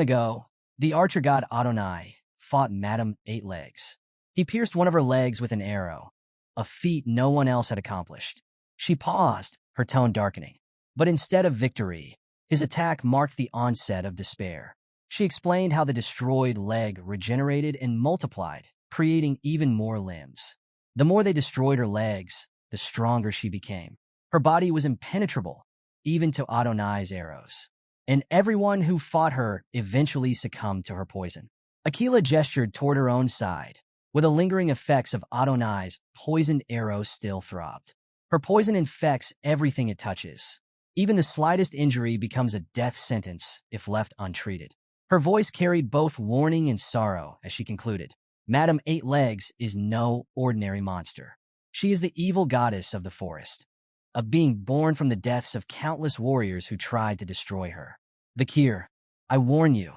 A: ago, the archer god Adonai fought Madame Eight Legs. He pierced one of her legs with an arrow, a feat no one else had accomplished. She paused, her tone darkening. But instead of victory, his attack marked the onset of despair. She explained how the destroyed leg regenerated and multiplied, creating even more limbs. The more they destroyed her legs, the stronger she became. Her body was impenetrable, even to Adonai's arrows. And everyone who fought her eventually succumbed to her poison. Akila gestured toward her own side, where the lingering effects of Adonai's poisoned arrow still throbbed. Her poison infects everything it touches. Even the slightest injury becomes a death sentence if left untreated. Her voice carried both warning and sorrow as she concluded. Madame Eight Legs is no ordinary monster. She is the evil goddess of the forest, a being born from the deaths of countless warriors who tried to destroy her. Vakir, I warn you,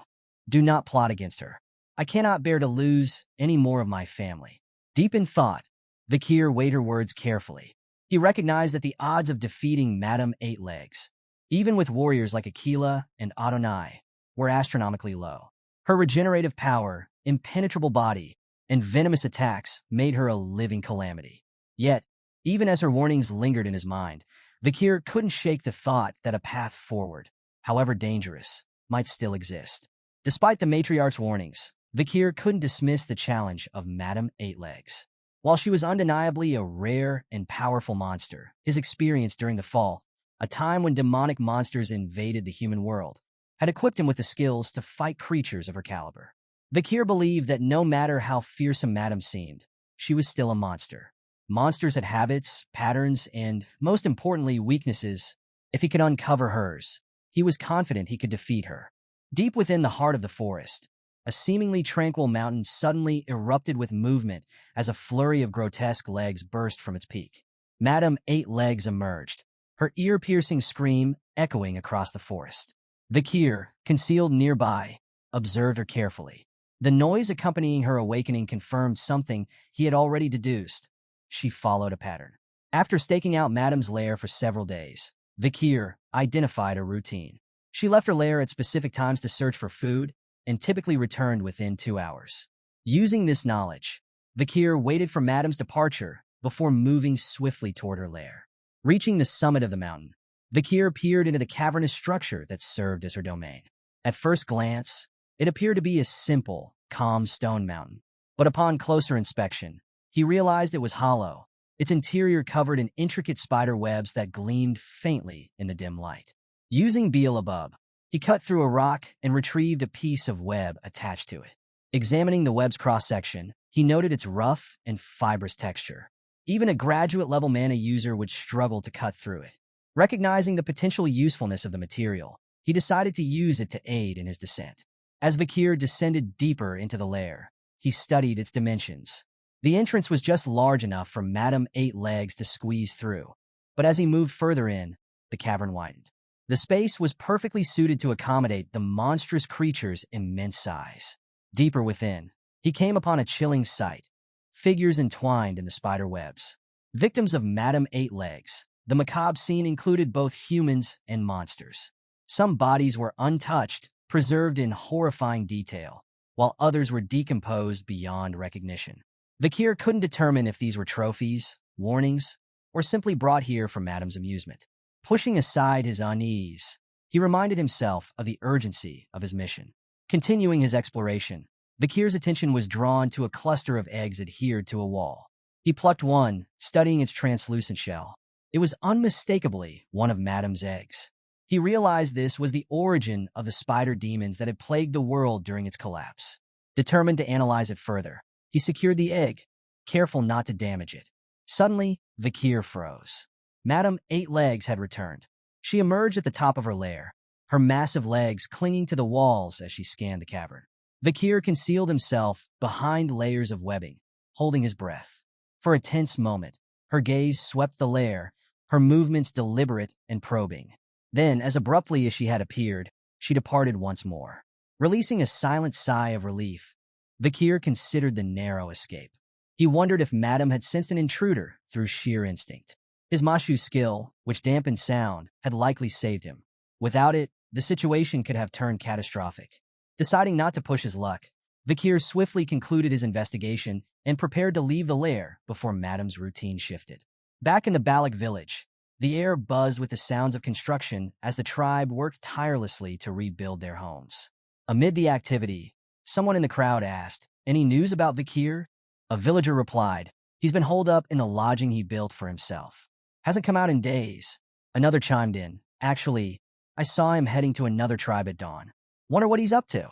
A: do not plot against her. I cannot bear to lose any more of my family. Deep in thought, Vakir weighed her words carefully. He recognized that the odds of defeating Madame Eight Legs, even with warriors like Akila and Adonai, were astronomically low. Her regenerative power, impenetrable body, and venomous attacks made her a living calamity. Yet, even as her warnings lingered in his mind, Vakir couldn't shake the thought that a path forward, however dangerous, might still exist. Despite the matriarch's warnings, Vakir couldn't dismiss the challenge of Madame Eight Legs. While she was undeniably a rare and powerful monster, his experience during the Fall, a time when demonic monsters invaded the human world, had equipped him with the skills to fight creatures of her caliber. Vakir believed that no matter how fearsome Madame seemed, she was still a monster. Monsters had habits, patterns, and, most importantly, weaknesses. If he could uncover hers, he was confident he could defeat her. Deep within the heart of the forest, a seemingly tranquil mountain suddenly erupted with movement as a flurry of grotesque legs burst from its peak. Madame Eight Legs emerged, her ear-piercing scream echoing across the forest. Vakir, concealed nearby, observed her carefully. The noise accompanying her awakening confirmed something he had already deduced. She followed a pattern. After staking out Madame's lair for several days, Vakir identified a routine. She left her lair at specific times to search for food and typically returned within 2 hours. Using this knowledge, Vakir waited for Madame's departure before moving swiftly toward her lair. Reaching the summit of the mountain, Vakir peered into the cavernous structure that served as her domain. At first glance, it appeared to be a simple, calm stone mountain. But upon closer inspection, he realized it was hollow, its interior covered in intricate spider webs that gleamed faintly in the dim light. Using Beelzebub, he cut through a rock and retrieved a piece of web attached to it. Examining the web's cross-section, he noted its rough and fibrous texture. Even a graduate-level mana user would struggle to cut through it. Recognizing the potential usefulness of the material, he decided to use it to aid in his descent. As Vakir descended deeper into the lair, he studied its dimensions. The entrance was just large enough for Madame Eight Legs to squeeze through, but as he moved further in, the cavern widened. The space was perfectly suited to accommodate the monstrous creature's immense size. Deeper within, he came upon a chilling sight: figures entwined in the spider webs. Victims of Madame Eight Legs, the macabre scene included both humans and monsters. Some bodies were untouched, preserved in horrifying detail, while others were decomposed beyond recognition. Vakir couldn't determine if these were trophies, warnings, or simply brought here for Madame's amusement. Pushing aside his unease, he reminded himself of the urgency of his mission. Continuing his exploration, Vakir's attention was drawn to a cluster of eggs adhered to a wall. He plucked one, studying its translucent shell. It was unmistakably one of Madame's eggs. He realized this was the origin of the spider demons that had plagued the world during its collapse. Determined to analyze it further, he secured the egg, careful not to damage it. Suddenly, Vakir froze. Madame Eight Legs had returned. She emerged at the top of her lair, her massive legs clinging to the walls as she scanned the cavern. Vakir concealed himself behind layers of webbing, holding his breath. For a tense moment, her gaze swept the lair, her movements deliberate and probing. Then, as abruptly as she had appeared, she departed once more. Releasing a silent sigh of relief, Vakir considered the narrow escape. He wondered if Madame had sensed an intruder through sheer instinct. His Mashu skill, which dampened sound, had likely saved him. Without it, the situation could have turned catastrophic. Deciding not to push his luck, Vakir swiftly concluded his investigation and prepared to leave the lair before Madame's routine shifted. Back in the Balak village, the air buzzed with the sounds of construction as the tribe worked tirelessly to rebuild their homes. Amid the activity, someone in the crowd asked, "Any news about Vakir?" A villager replied, "He's been holed up in the lodging he built for himself. Hasn't come out in days." Another chimed in, "Actually, I saw him heading to another tribe at dawn. Wonder what he's up to."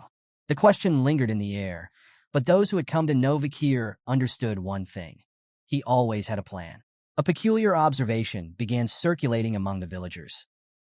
A: The question lingered in the air, but those who had come to know Vakir understood one thing: he always had a plan. A peculiar observation began circulating among the villagers.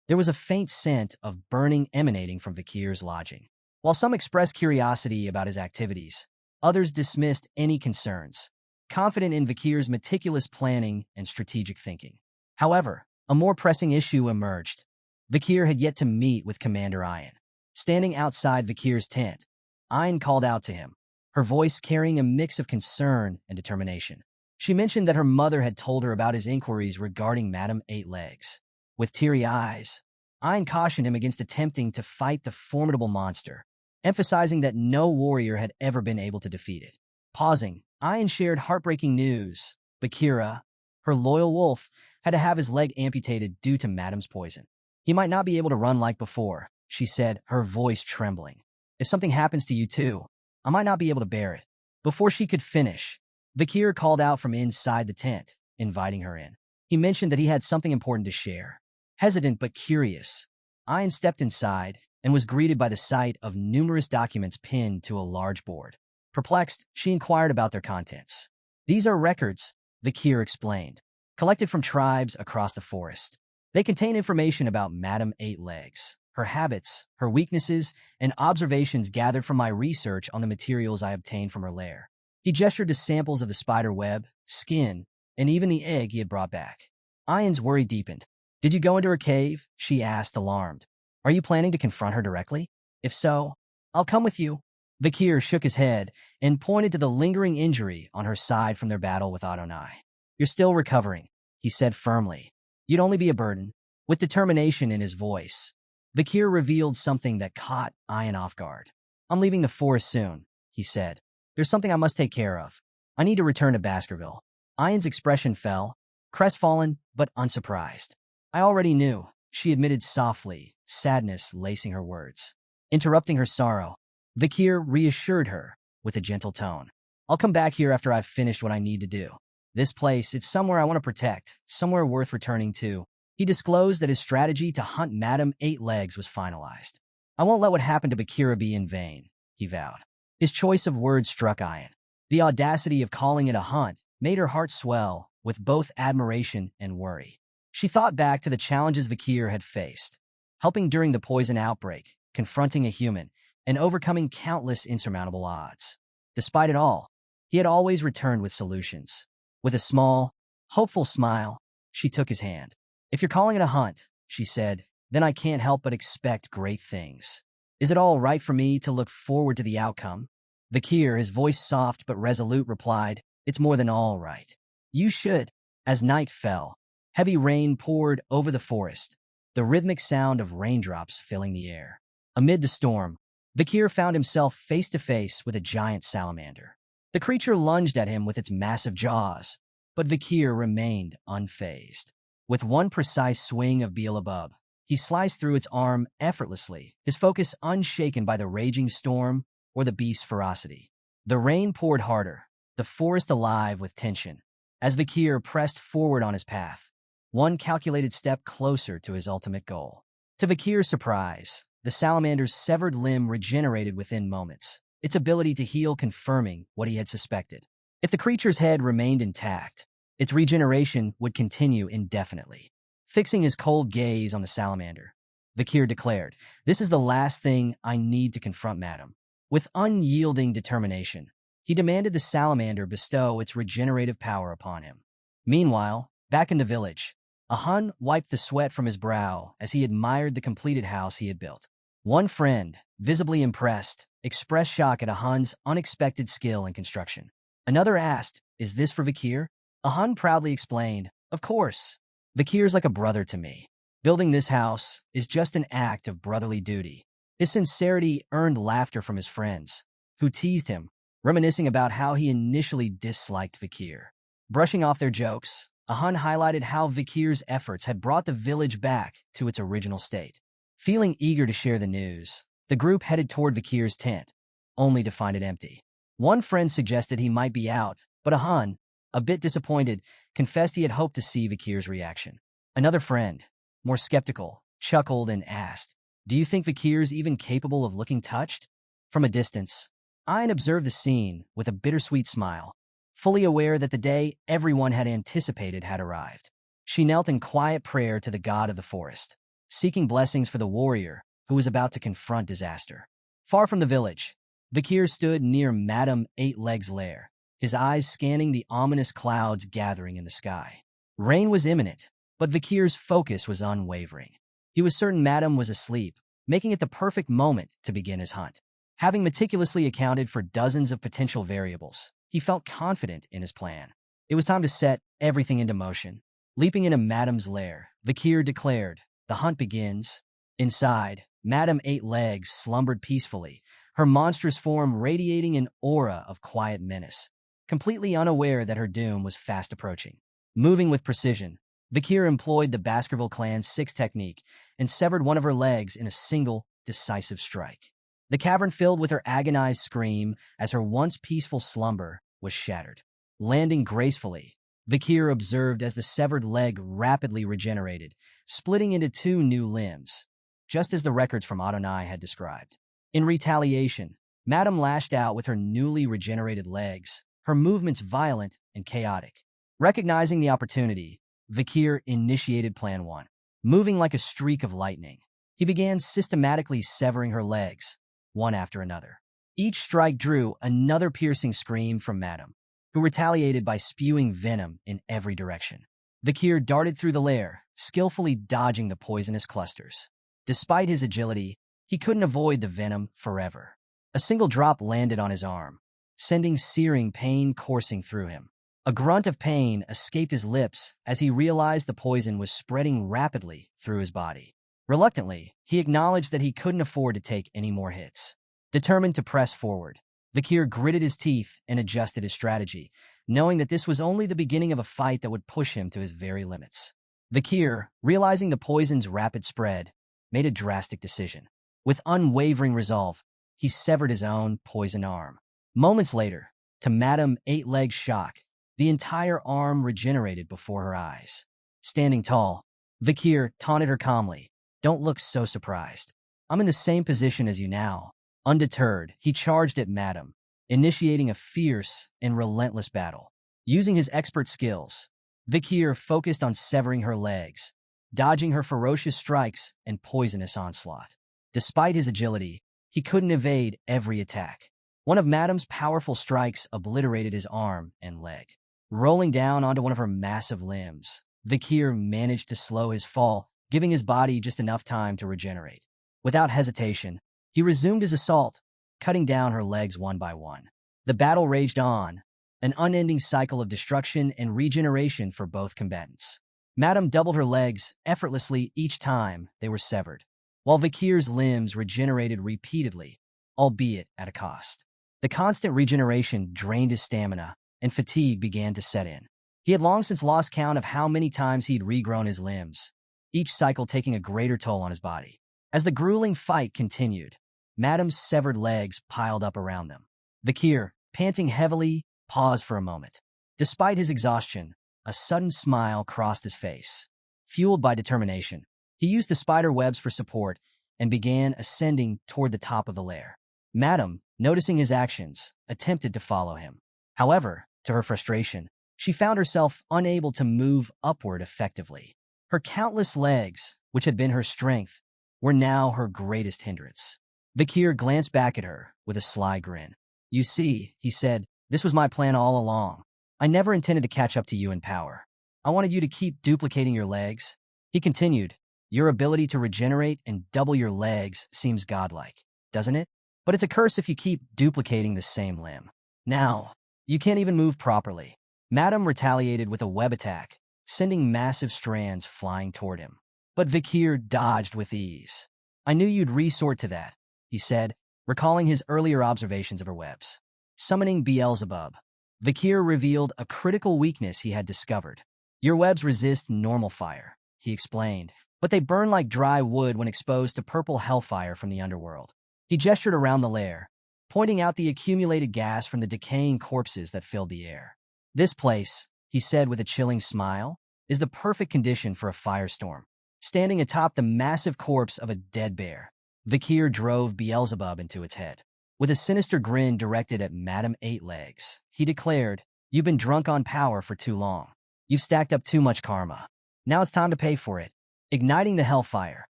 A: There was a faint scent of burning emanating from Vakir's lodging. While some expressed curiosity about his activities, others dismissed any concerns, confident in Vakir's meticulous planning and strategic thinking. However, a more pressing issue emerged. Vakir had yet to meet with Commander Ayan. Standing outside Vakir's tent, Ayan called out to him, her voice carrying a mix of concern and determination. She mentioned that her mother had told her about his inquiries regarding Madame Eight Legs. With teary eyes, Ayan cautioned him against attempting to fight the formidable monster, emphasizing that no warrior had ever been able to defeat it. Pausing, Ayan shared heartbreaking news. Vakira, her loyal wolf, had to have his leg amputated due to Madame's poison. "He might not be able to run like before," she said, her voice trembling. "If something happens to you too, I might not be able to bear it." Before she could finish, Vakir called out from inside the tent, inviting her in. He mentioned that he had something important to share. Hesitant but curious, Ayan stepped inside, and was greeted by the sight of numerous documents pinned to a large board. Perplexed, she inquired about their contents. These are records, Vakir explained, collected from tribes across the forest. They contain information about Madame Eight Legs, her habits, her weaknesses, and observations gathered from my research on the materials I obtained from her lair. He gestured to samples of the spider web, skin, and even the egg he had brought back. Ian's worry deepened. Did you go into her cave? She asked, alarmed. Are you planning to confront her directly? If so, I'll come with you. Vakir shook his head and pointed to the lingering injury on her side from their battle with Adonai. You're still recovering, he said firmly. You'd only be a burden. With determination in his voice, Vakir revealed something that caught Ian off guard. I'm leaving the forest soon, he said. There's something I must take care of. I need to return to Baskerville. Ian's expression fell, crestfallen but unsurprised. I already knew, she admitted softly, sadness lacing her words. Interrupting her sorrow, Vakir reassured her with a gentle tone. I'll come back here after I've finished what I need to do. This place, it's somewhere I want to protect, somewhere worth returning to. He disclosed that his strategy to hunt Madame Eight Legs was finalized. I won't let what happened to Bakira be in vain, he vowed. His choice of words struck Ian. The audacity of calling it a hunt made her heart swell with both admiration and worry. She thought back to the challenges Vakir had faced, helping during the poison outbreak, confronting a human, and overcoming countless insurmountable odds. Despite it all, he had always returned with solutions. With a small, hopeful smile, she took his hand. If you're calling it a hunt, she said, then I can't help but expect great things. Is it all right for me to look forward to the outcome? Vakir, his voice soft but resolute, replied, It's more than all right. You should. As night fell, heavy rain poured over the forest, the rhythmic sound of raindrops filling the air. Amid the storm, Vakir found himself face to face with a giant salamander. The creature lunged at him with its massive jaws, but Vakir remained unfazed. With one precise swing of Beelzebub, he sliced through its arm effortlessly, his focus unshaken by the raging storm or the beast's ferocity. The rain poured harder, the forest alive with tension, as Vakir pressed forward on his path, one calculated step closer to his ultimate goal. To Vakir's surprise, the salamander's severed limb regenerated within moments, its ability to heal confirming what he had suspected. If the creature's head remained intact, its regeneration would continue indefinitely. Fixing his cold gaze on the salamander, Vakir declared, This is the last thing I need to confront Madam. With unyielding determination, he demanded the salamander bestow its regenerative power upon him. Meanwhile, back in the village, a Hun wiped the sweat from his brow as he admired the completed house he had built. One friend, visibly impressed, expressed shock at a Hun's unexpected skill in construction. Another asked, Is this for Vakir? A Hun proudly explained, Of course. Vakir's like a brother to me. Building this house is just an act of brotherly duty. His sincerity earned laughter from his friends, who teased him, reminiscing about how he initially disliked Vakir. Brushing off their jokes, a Hun highlighted how Vakir's efforts had brought the village back to its original state. Feeling eager to share the news, the group headed toward Vakir's tent, only to find it empty. One friend suggested he might be out, but a Hun, a bit disappointed, confessed he had hoped to see Vakir's reaction. Another friend, more skeptical, chuckled and asked, Do you think Vakir's even capable of looking touched? From a distance, Ian observed the scene with a bittersweet smile, fully aware that the day everyone had anticipated had arrived. She knelt in quiet prayer to the god of the forest, seeking blessings for the warrior who was about to confront disaster. Far from the village, Vakir stood near Madame Eight Legs' lair, his eyes scanning the ominous clouds gathering in the sky. Rain was imminent, but Vakir's focus was unwavering. He was certain Madame was asleep, making it the perfect moment to begin his hunt. Having meticulously accounted for dozens of potential variables, he felt confident in his plan. It was time to set everything into motion. Leaping into Madame's lair, Vakir declared, The hunt begins. Inside, Madame Eight Legs slumbered peacefully, her monstrous form radiating an aura of quiet menace, completely unaware that her doom was fast approaching. Moving with precision, Vakir employed the Baskerville clan's 6 technique and severed one of her legs in a single, decisive strike. The cavern filled with her agonized scream as her once peaceful slumber was shattered. Landing gracefully, Vakir observed as the severed leg rapidly regenerated, splitting into 2 new limbs. just as the records from Adonai had described. In retaliation, Madame lashed out with her newly regenerated legs, her movements violent and chaotic. Recognizing the opportunity, Vakir initiated Plan 1. Moving like a streak of lightning, he began systematically severing her legs, one after another. Each strike drew another piercing scream from Madame, who retaliated by spewing venom in every direction. Vakir darted through the lair, skillfully dodging the poisonous clusters. Despite his agility, he couldn't avoid the venom forever. A single drop landed on his arm, sending searing pain coursing through him. A grunt of pain escaped his lips as he realized the poison was spreading rapidly through his body. Reluctantly, he acknowledged that he couldn't afford to take any more hits. Determined to press forward, Vakir gritted his teeth and adjusted his strategy, knowing that this was only the beginning of a fight that would push him to his very limits. Vakir, realizing the poison's rapid spread, made a drastic decision. With unwavering resolve, he severed his own poisoned arm. Moments later, to Madame Eight-Leg's shock, the entire arm regenerated before her eyes. Standing tall, Vakir taunted her calmly. "Don't look so surprised. I'm in the same position as you now." Undeterred, he charged at Madame, initiating a fierce and relentless battle. Using his expert skills, Vakir focused on severing her legs, dodging her ferocious strikes and poisonous onslaught. Despite his agility, he couldn't evade every attack. One of Madame's powerful strikes obliterated his arm and leg. Rolling down onto one of her massive limbs, Vakir managed to slow his fall, giving his body just enough time to regenerate. Without hesitation, he resumed his assault, cutting down her legs one by one. The battle raged on, an unending cycle of destruction and regeneration for both combatants. Madame doubled her legs effortlessly each time they were severed, while Vakir's limbs regenerated repeatedly, albeit at a cost. The constant regeneration drained his stamina, and fatigue began to set in. He had long since lost count of how many times he'd regrown his limbs, each cycle taking a greater toll on his body. As the grueling fight continued, Madame's severed legs piled up around them. Vakir, panting heavily, paused for a moment. Despite his exhaustion, a sudden smile crossed his face. Fueled by determination, he used the spider webs for support and began ascending toward the top of the lair. Madame, noticing his actions, attempted to follow him. However, to her frustration, she found herself unable to move upward effectively. Her countless legs, which had been her strength, were now her greatest hindrance. Vakir glanced back at her with a sly grin. "You see," he said, "this was my plan all along. I never intended to catch up to you in power. I wanted you to keep duplicating your legs." He continued, "Your ability to regenerate and double your legs seems godlike, doesn't it? But it's a curse if you keep duplicating the same limb. Now, you can't even move properly." Madame retaliated with a web attack, sending massive strands flying toward him. But Vakir dodged with ease. "I knew you'd resort to that," he said, recalling his earlier observations of her webs. Summoning Beelzebub, Vakir revealed a critical weakness he had discovered. "Your webs resist normal fire," he explained, "but they burn like dry wood when exposed to purple hellfire from the underworld." He gestured around the lair, pointing out the accumulated gas from the decaying corpses that filled the air. "This place," he said with a chilling smile, "is the perfect condition for a firestorm." Standing atop the massive corpse of a dead bear, Vakir drove Beelzebub into its head. With a sinister grin directed at Madame Eight-Legs, he declared, "You've been drunk on power for too long. You've stacked up too much karma. Now it's time to pay for it." Igniting the hellfire,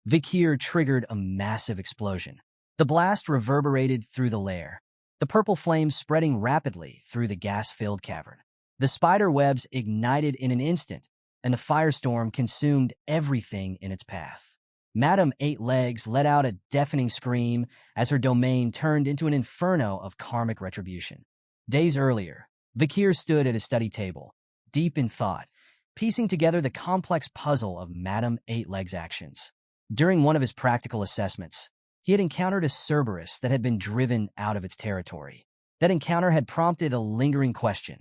A: Vakir triggered a massive explosion. The blast reverberated through the lair, the purple flames spreading rapidly through the gas-filled cavern. The spider webs ignited in an instant, and the firestorm consumed everything in its path. Madame Eight-Legs let out a deafening scream as her domain turned into an inferno of karmic retribution. Days earlier, Vakir stood at his study table, deep in thought, piecing together the complex puzzle of Madame Eight-Legs' actions. During one of his practical assessments, he had encountered a Cerberus that had been driven out of its territory. That encounter had prompted a lingering question.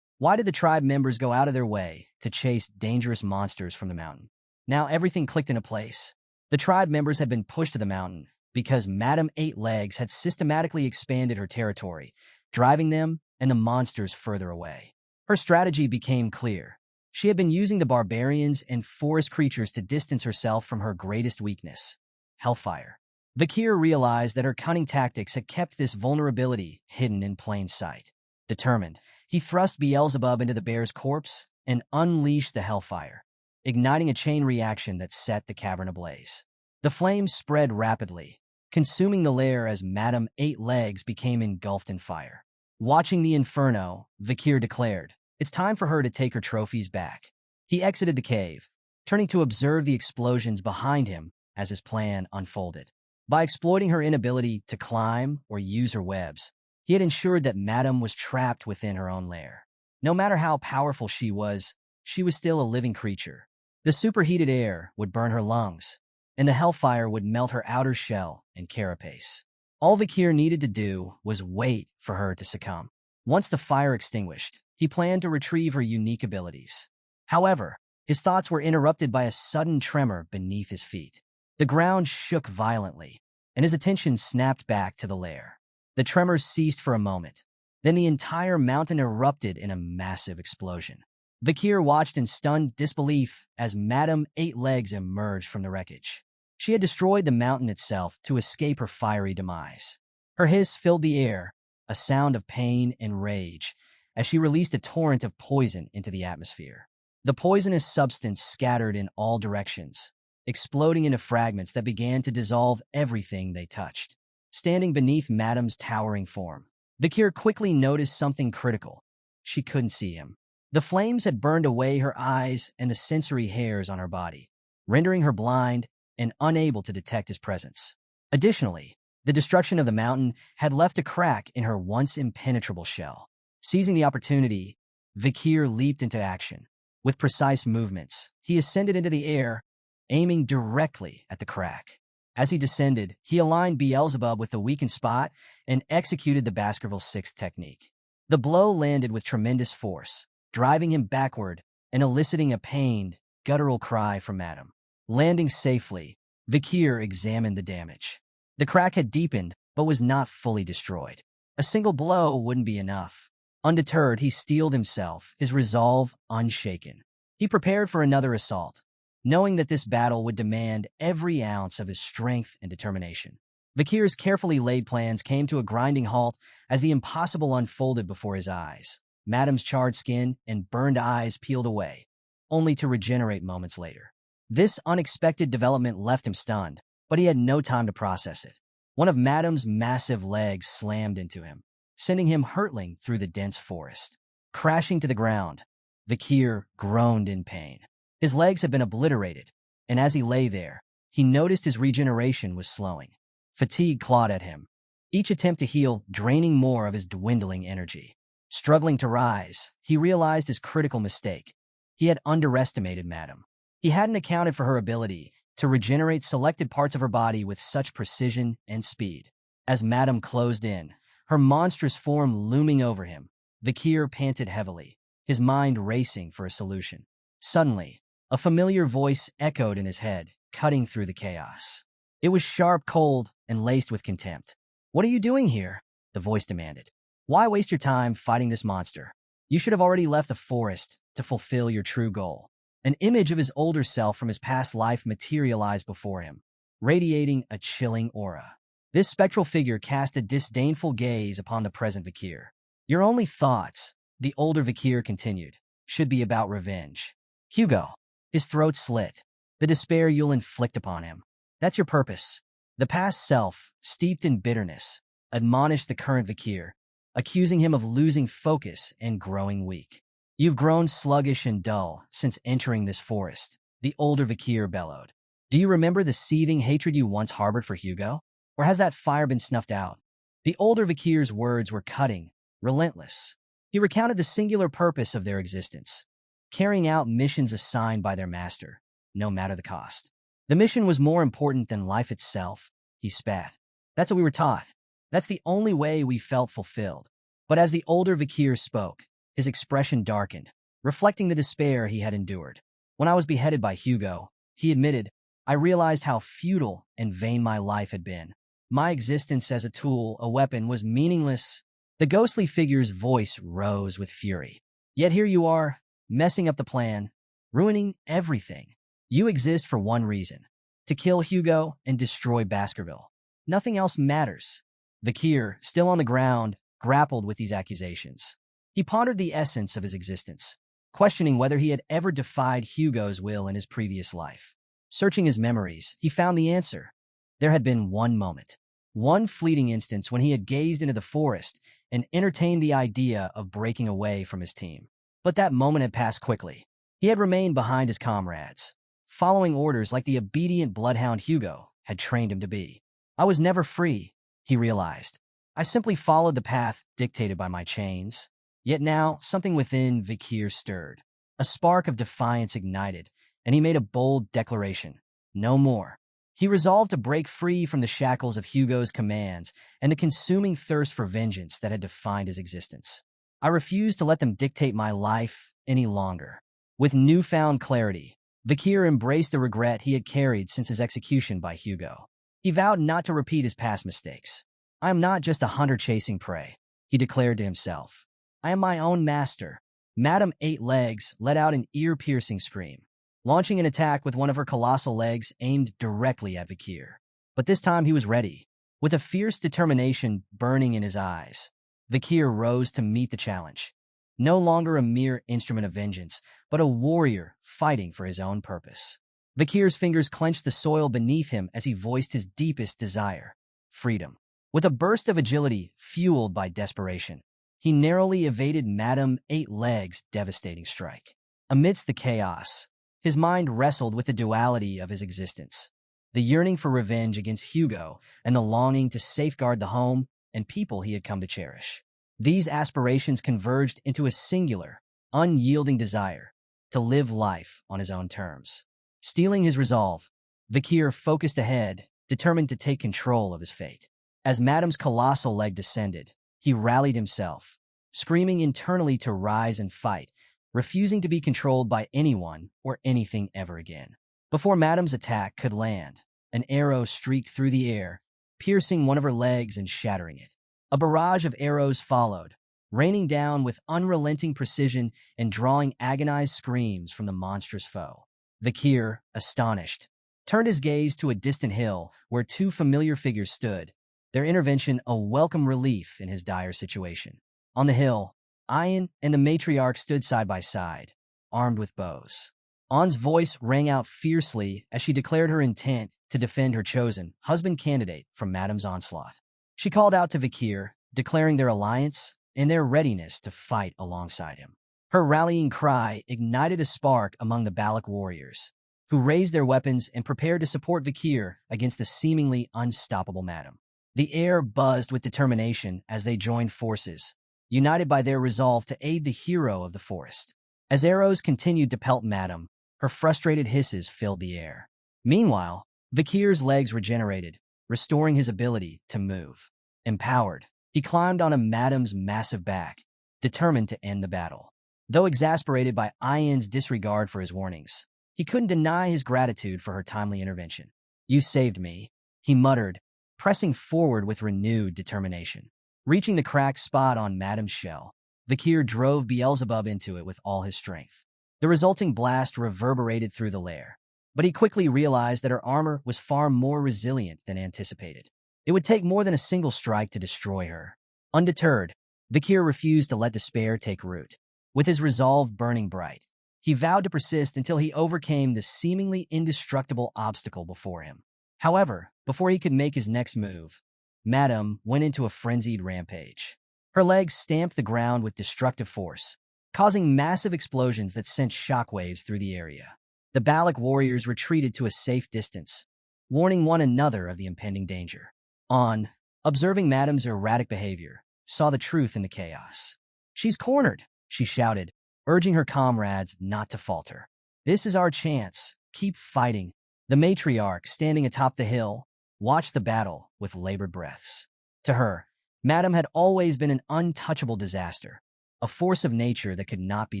A: Why did the tribe members go out of their way to chase dangerous monsters from the mountain? Now everything clicked into place. The tribe members had been pushed to the mountain because Madame Eight-Legs had systematically expanded her territory, driving them and the monsters further away. Her strategy became clear. She had been using the barbarians and forest creatures to distance herself from her greatest weakness. hellfire. Vakir realized that her cunning tactics had kept this vulnerability hidden in plain sight. Determined, he thrust Beelzebub into the bear's corpse and unleashed the hellfire, igniting a chain reaction that set the cavern ablaze. The flames spread rapidly, consuming the lair as Madame Eight Legs became engulfed in fire. Watching the inferno, Vakir declared, "It's time for her to take her trophies back." He exited the cave, turning to observe the explosions behind him as his plan unfolded. By exploiting her inability to climb or use her webs, he had ensured that Madame was trapped within her own lair. No matter how powerful she was still a living creature. The superheated air would burn her lungs, and the hellfire would melt her outer shell and carapace. All Vakir needed to do was wait for her to succumb. Once the fire extinguished, he planned to retrieve her unique abilities. However, his thoughts were interrupted by a sudden tremor beneath his feet. The ground shook violently, and his attention snapped back to the lair. The tremors ceased for a moment. Then the entire mountain erupted in a massive explosion. Vakir watched in stunned disbelief as Madame Eight Legs emerged from the wreckage. She had destroyed the mountain itself to escape her fiery demise. Her hiss filled the air, a sound of pain and rage, as she released a torrent of poison into the atmosphere. The poisonous substance scattered in all directions, exploding into fragments that began to dissolve everything they touched. Standing beneath Madame's towering form, Vakir quickly noticed something critical. She couldn't see him. The flames had burned away her eyes and the sensory hairs on her body, rendering her blind and unable to detect his presence. Additionally, the destruction of the mountain had left a crack in her once impenetrable shell. Seizing the opportunity, Vakir leaped into action. With precise movements, he ascended into the air, aiming directly at the crack. As he descended, he aligned Beelzebub with the weakened spot and executed the Baskerville's sixth technique. The blow landed with tremendous force, driving him backward and eliciting a pained, guttural cry from Madame. Landing safely, Vakir examined the damage. The crack had deepened, but was not fully destroyed. A single blow wouldn't be enough. Undeterred, he steeled himself, his resolve unshaken. He prepared for another assault, knowing that this battle would demand every ounce of his strength and determination. Vakir's carefully laid plans came to a grinding halt as the impossible unfolded before his eyes. Madame's charred skin and burned eyes peeled away, only to regenerate moments later. This unexpected development left him stunned, but he had no time to process it. One of Madame's massive legs slammed into him, sending him hurtling through the dense forest. Crashing to the ground, Vakir groaned in pain. His legs had been obliterated, and as he lay there, he noticed his regeneration was slowing. Fatigue clawed at him, each attempt to heal draining more of his dwindling energy. Struggling to rise, he realized his critical mistake. He had underestimated Madame. He hadn't accounted for her ability to regenerate selected parts of her body with such precision and speed. As Madame closed in, her monstrous form looming over him, Vakir panted heavily, his mind racing for a solution. Suddenly, a familiar voice echoed in his head, cutting through the chaos. It was sharp, cold, and laced with contempt. "What are you doing here?" the voice demanded. "Why waste your time fighting this monster? You should have already left the forest to fulfill your true goal." An image of his older self from his past life materialized before him, radiating a chilling aura. This spectral figure cast a disdainful gaze upon the present Vakir. "Your only thoughts," the older Vakir continued, "should be about revenge. Hugo." His throat slit. "The despair you'll inflict upon him. That's your purpose." The past self, steeped in bitterness, admonished the current Vakir, accusing him of losing focus and growing weak. "You've grown sluggish and dull since entering this forest," the older Vakir bellowed. "Do you remember the seething hatred you once harbored for Hugo? Or has that fire been snuffed out?" The older Vakir's words were cutting, relentless. He recounted the singular purpose of their existence, carrying out missions assigned by their master, no matter the cost. The mission was more important than life itself, he spat. "That's what we were taught. That's the only way we felt fulfilled." But as the older Vakir spoke, his expression darkened, reflecting the despair he had endured. "When I was beheaded by Hugo," he admitted, "I realized how futile and vain my life had been. My existence as a tool, a weapon, was meaningless." The ghostly figure's voice rose with fury. "Yet here you are, messing up the plan, ruining everything. You exist for one reason: to to kill Hugo and destroy Baskerville. Nothing else matters. Vakir, still on the ground, grappled with these accusations. He pondered the essence of his existence, questioning whether he had ever defied Hugo's will in his previous life. Searching his memories, he found the answer. There had been one moment, one fleeting instance when he had gazed into the forest and entertained the idea of breaking away from his team. But that moment had passed quickly. He had remained behind his comrades, following orders like the obedient bloodhound Hugo had trained him to be. I was never free, he realized. I simply followed the path dictated by my chains. Yet now, something within Vakir stirred. A spark of defiance ignited, and he made a bold declaration. No more. He resolved to break free from the shackles of Hugo's commands and the consuming thirst for vengeance that had defined his existence. I refused to let them dictate my life any longer. With newfound clarity, Vakir embraced the regret he had carried since his execution by Hugo. He vowed not to repeat his past mistakes. I am not just a hunter chasing prey, he declared to himself. I am my own master. Madame Eight Legs let out an ear-piercing scream, launching an attack with one of her colossal legs aimed directly at Vakir. But this time he was ready. With a fierce determination burning in his eyes, Vakir rose to meet the challenge. No longer a mere instrument of vengeance, but a warrior fighting for his own purpose. Vakir's fingers clenched the soil beneath him as he voiced his deepest desire: freedom. With a burst of agility fueled by desperation, he narrowly evaded Madame Eight Legs' devastating strike. Amidst the chaos, his mind wrestled with the duality of his existence, the yearning for revenge against Hugo and the longing to safeguard the home and people he had come to cherish. These aspirations converged into a singular, unyielding desire to live life on his own terms. Steeling his resolve, Vakir focused ahead, determined to take control of his fate. As Madame's colossal leg descended, he rallied himself, screaming internally to rise and fight, refusing to be controlled by anyone or anything ever again. Before Madame's attack could land, an arrow streaked through the air, piercing one of her legs and shattering it. A barrage of arrows followed, raining down with unrelenting precision and drawing agonized screams from the monstrous foe. Vakir, astonished, turned his gaze to a distant hill where two familiar figures stood, their intervention a welcome relief in his dire situation. On the hill, Ayan and the matriarch stood side by side, armed with bows. An's voice rang out fiercely as she declared her intent to defend her chosen husband candidate from Madame's onslaught. She called out to Vakir, declaring their alliance and their readiness to fight alongside him. Her rallying cry ignited a spark among the Balak warriors, who raised their weapons and prepared to support Vakir against the seemingly unstoppable Madame. The air buzzed with determination as they joined forces, united by their resolve to aid the hero of the forest. As arrows continued to pelt Madame, her frustrated hisses filled the air. Meanwhile, Vakir's legs regenerated, restoring his ability to move. Empowered, he climbed on a Madame's massive back, determined to end the battle. Though exasperated by Ayan's disregard for his warnings, he couldn't deny his gratitude for her timely intervention. "You saved me," he muttered, pressing forward with renewed determination. Reaching the cracked spot on Madame's shell, Vakir drove Beelzebub into it with all his strength. The resulting blast reverberated through the lair, but he quickly realized that her armor was far more resilient than anticipated. It would take more than a single strike to destroy her. Undeterred, Vakir refused to let despair take root. With his resolve burning bright, he vowed to persist until he overcame the seemingly indestructible obstacle before him. However, before he could make his next move, Madame went into a frenzied rampage. Her legs stamped the ground with destructive force, causing massive explosions that sent shockwaves through the area. The Balak warriors retreated to a safe distance, warning one another of the impending danger. An, observing Madame's erratic behavior, saw the truth in the chaos. "She's cornered," she shouted, urging her comrades not to falter. "This is our chance. Keep fighting." The matriarch, standing atop the hill, watched the battle with labored breaths. To her, Madame had always been an untouchable disaster, a force of nature that could not be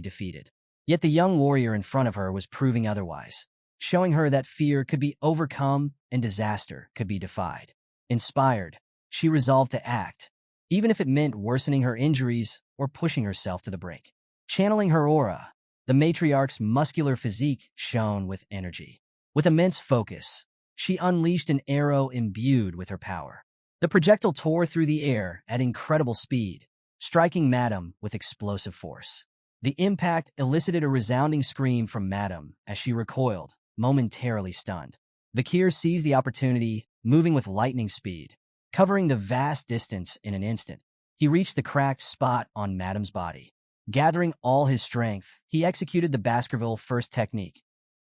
A: defeated. Yet the young warrior in front of her was proving otherwise, showing her that fear could be overcome and disaster could be defied. Inspired, she resolved to act, even if it meant worsening her injuries or pushing herself to the brink. Channeling her aura, the matriarch's muscular physique shone with energy. With immense focus, she unleashed an arrow imbued with her power. The projectile tore through the air at incredible speed, striking Madame with explosive force. The impact elicited a resounding scream from Madame as she recoiled, momentarily stunned. Vakir seized the opportunity, moving with lightning speed, covering the vast distance in an instant. He reached the cracked spot on Madame's body. Gathering all his strength, he executed the Baskerville first technique,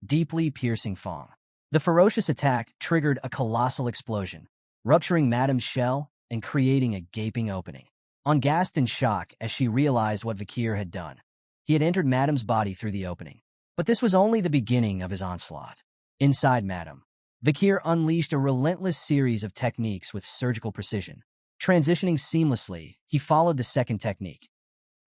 A: deeply piercing Fong. The ferocious attack triggered a colossal explosion, rupturing Madame's shell and creating a gaping opening. Aghast in shock as she realized what Vakir had done, he had entered Madame's body through the opening. But this was only the beginning of his onslaught. Inside Madame, Vakir unleashed a relentless series of techniques with surgical precision. Transitioning seamlessly, he followed the second technique,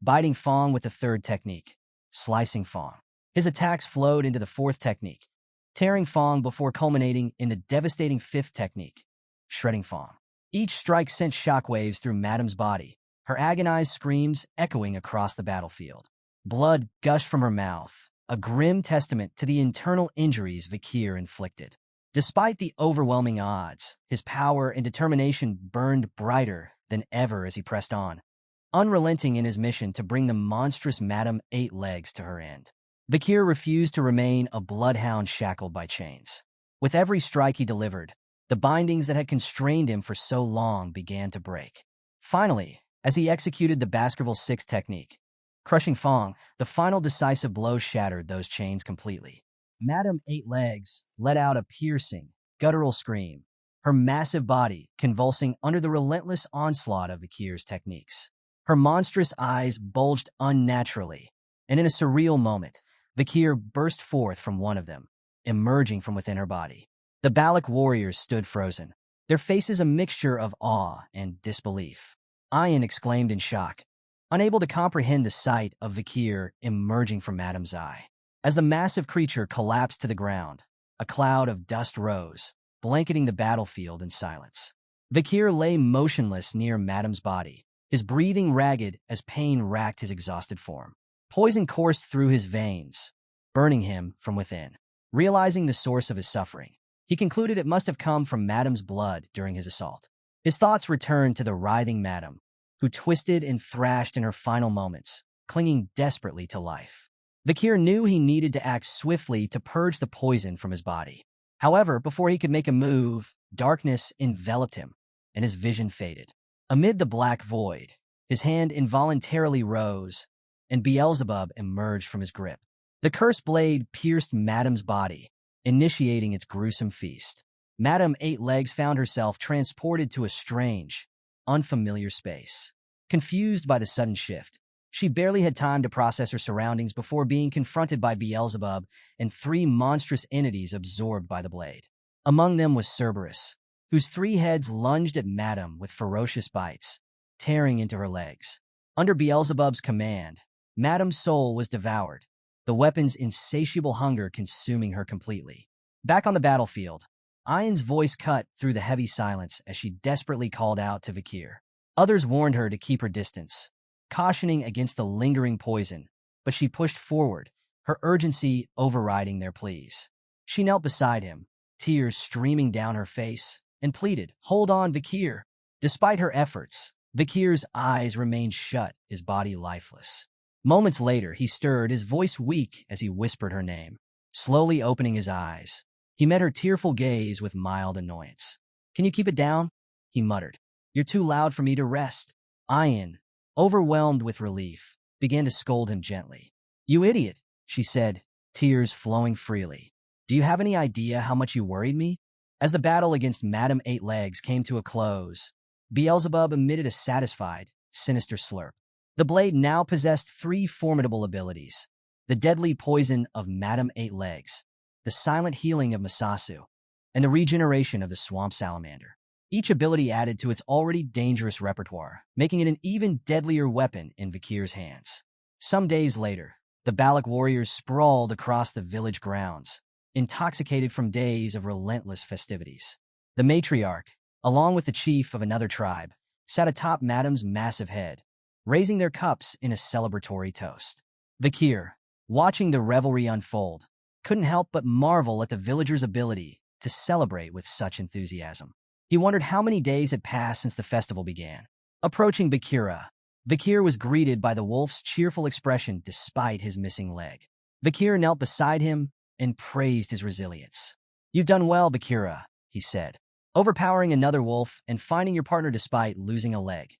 A: biting Fong with the third technique, slicing Fong. His attacks flowed into the fourth technique, tearing Fong before culminating in the devastating fifth technique, shredding Fong. Each strike sent shockwaves through Madame's body, her agonized screams echoing across the battlefield. Blood gushed from her mouth, a grim testament to the internal injuries Vakir inflicted. Despite the overwhelming odds, his power and determination burned brighter than ever as he pressed on, unrelenting in his mission to bring the monstrous Madame Eight Legs to her end. Vakir refused to remain a bloodhound shackled by chains. With every strike he delivered, the bindings that had constrained him for so long began to break. Finally, as he executed the Baskerville Six technique, crushing Fong, the final decisive blow shattered those chains completely. Madame Eight Legs let out a piercing, guttural scream, her massive body convulsing under the relentless onslaught of Vakir's techniques. Her monstrous eyes bulged unnaturally, and in a surreal moment, Vakir burst forth from one of them, emerging from within her body. The Balak warriors stood frozen, their faces a mixture of awe and disbelief. Ian exclaimed in shock, unable to comprehend the sight of Vakir emerging from Madame's eye. As the massive creature collapsed to the ground, a cloud of dust rose, blanketing the battlefield in silence. Vakir lay motionless near Madame's body, his breathing ragged as pain racked his exhausted form. Poison coursed through his veins, burning him from within. Realizing the source of his suffering, he concluded it must have come from Madame's blood during his assault. His thoughts returned to the writhing Madame, who twisted and thrashed in her final moments, clinging desperately to life. Vakir knew he needed to act swiftly to purge the poison from his body. However, before he could make a move, darkness enveloped him, and his vision faded. Amid the black void, his hand involuntarily rose, and Beelzebub emerged from his grip. The cursed blade pierced Madame's body, initiating its gruesome feast. Madame Eight Legs found herself transported to a strange, unfamiliar space. Confused by the sudden shift, she barely had time to process her surroundings before being confronted by Beelzebub and three monstrous entities absorbed by the blade. Among them was Cerberus, whose three heads lunged at Madame with ferocious bites, tearing into her legs. Under Beelzebub's command, Madame's soul was devoured, the weapon's insatiable hunger consuming her completely. Back on the battlefield, Ian's voice cut through the heavy silence as she desperately called out to Vakir. Others warned her to keep her distance, cautioning against the lingering poison, but she pushed forward, her urgency overriding their pleas. She knelt beside him, tears streaming down her face, and pleaded, "Hold on, Vakir." Despite her efforts, Vakir's eyes remained shut, his body lifeless. Moments later, he stirred, his voice weak as he whispered her name. Slowly opening his eyes, he met her tearful gaze with mild annoyance. "Can you keep it down?" he muttered. "You're too loud for me to rest." Ian, overwhelmed with relief, began to scold him gently. "You idiot," she said, tears flowing freely. "Do you have any idea how much you worried me?" As the battle against Madame Eight Legs came to a close, Beelzebub emitted a satisfied, sinister slurp. The blade now possessed three formidable abilities: the deadly poison of Madame Eight Legs, the silent healing of Masasu, and the regeneration of the swamp salamander. Each ability added to its already dangerous repertoire, making it an even deadlier weapon in Vakir's hands. Some days later, the Balak warriors sprawled across the village grounds, intoxicated from days of relentless festivities. The matriarch, along with the chief of another tribe, sat atop Madame's massive head, raising their cups in a celebratory toast. Vakir, watching the revelry unfold, couldn't help but marvel at the villagers' ability to celebrate with such enthusiasm. He wondered how many days had passed since the festival began. Approaching Vakir was greeted by the wolf's cheerful expression despite his missing leg. Vakir knelt beside him and praised his resilience. "You've done well, Vakira," he said, "overpowering another wolf and finding your partner despite losing a leg.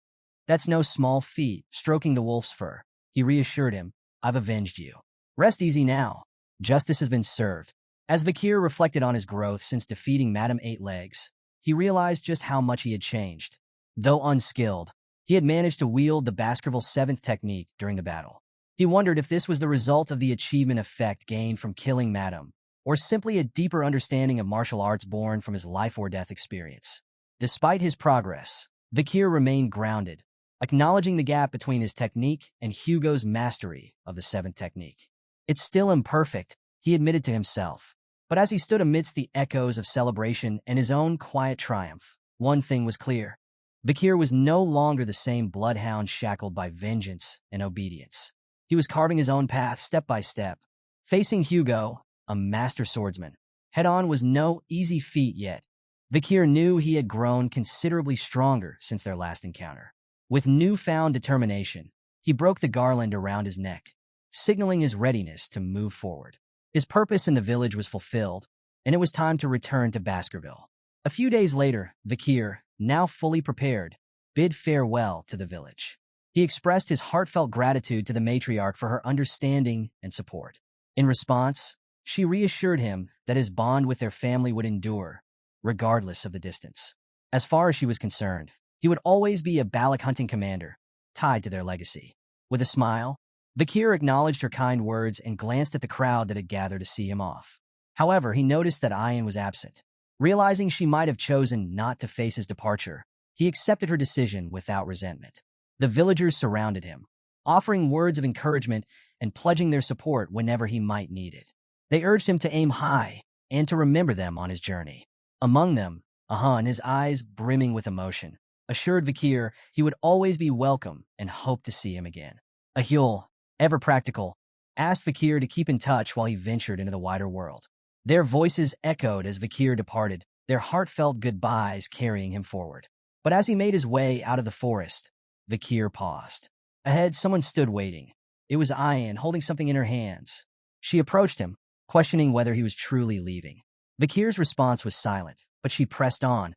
A: That's no small feat." Stroking the wolf's fur, he reassured him, "I've avenged you. Rest easy now. Justice has been served." As Vakir reflected on his growth since defeating Madame Eight Legs, he realized just how much he had changed. Though unskilled, he had managed to wield the Baskerville 7th technique during the battle. He wondered if this was the result of the achievement effect gained from killing Madame, or simply a deeper understanding of martial arts born from his life-or-death experience. Despite his progress, Vakir remained grounded, acknowledging the gap between his technique and Hugo's mastery of the 7th technique. "It's still imperfect," he admitted to himself. But as he stood amidst the echoes of celebration and his own quiet triumph, one thing was clear. Vakir was no longer the same bloodhound shackled by vengeance and obedience. He was carving his own path step by step. Facing Hugo, a master swordsman, head-on was no easy feat yet. Vakir knew he had grown considerably stronger since their last encounter. With newfound determination, he broke the garland around his neck, signaling his readiness to move forward. His purpose in the village was fulfilled, and it was time to return to Baskerville. A few days later, Vakir, now fully prepared, bid farewell to the village. He expressed his heartfelt gratitude to the matriarch for her understanding and support. In response, she reassured him that his bond with their family would endure, regardless of the distance. As far as she was concerned, he would always be a Balak hunting commander, tied to their legacy. With a smile, Vakir acknowledged her kind words and glanced at the crowd that had gathered to see him off. However, he noticed that Ayan was absent. Realizing she might have chosen not to face his departure, he accepted her decision without resentment. The villagers surrounded him, offering words of encouragement and pledging their support whenever he might need it. They urged him to aim high and to remember them on his journey. Among them, Ahan, his eyes brimming with emotion, assured Vakir he would always be welcome and hoped to see him again. Ahul, ever practical, asked Vakir to keep in touch while he ventured into the wider world. Their voices echoed as Vakir departed, their heartfelt goodbyes carrying him forward. But as he made his way out of the forest, Vakir paused. Ahead, someone stood waiting. It was Ayan, holding something in her hands. She approached him, questioning whether he was truly leaving. Vakir's response was silent, but she pressed on,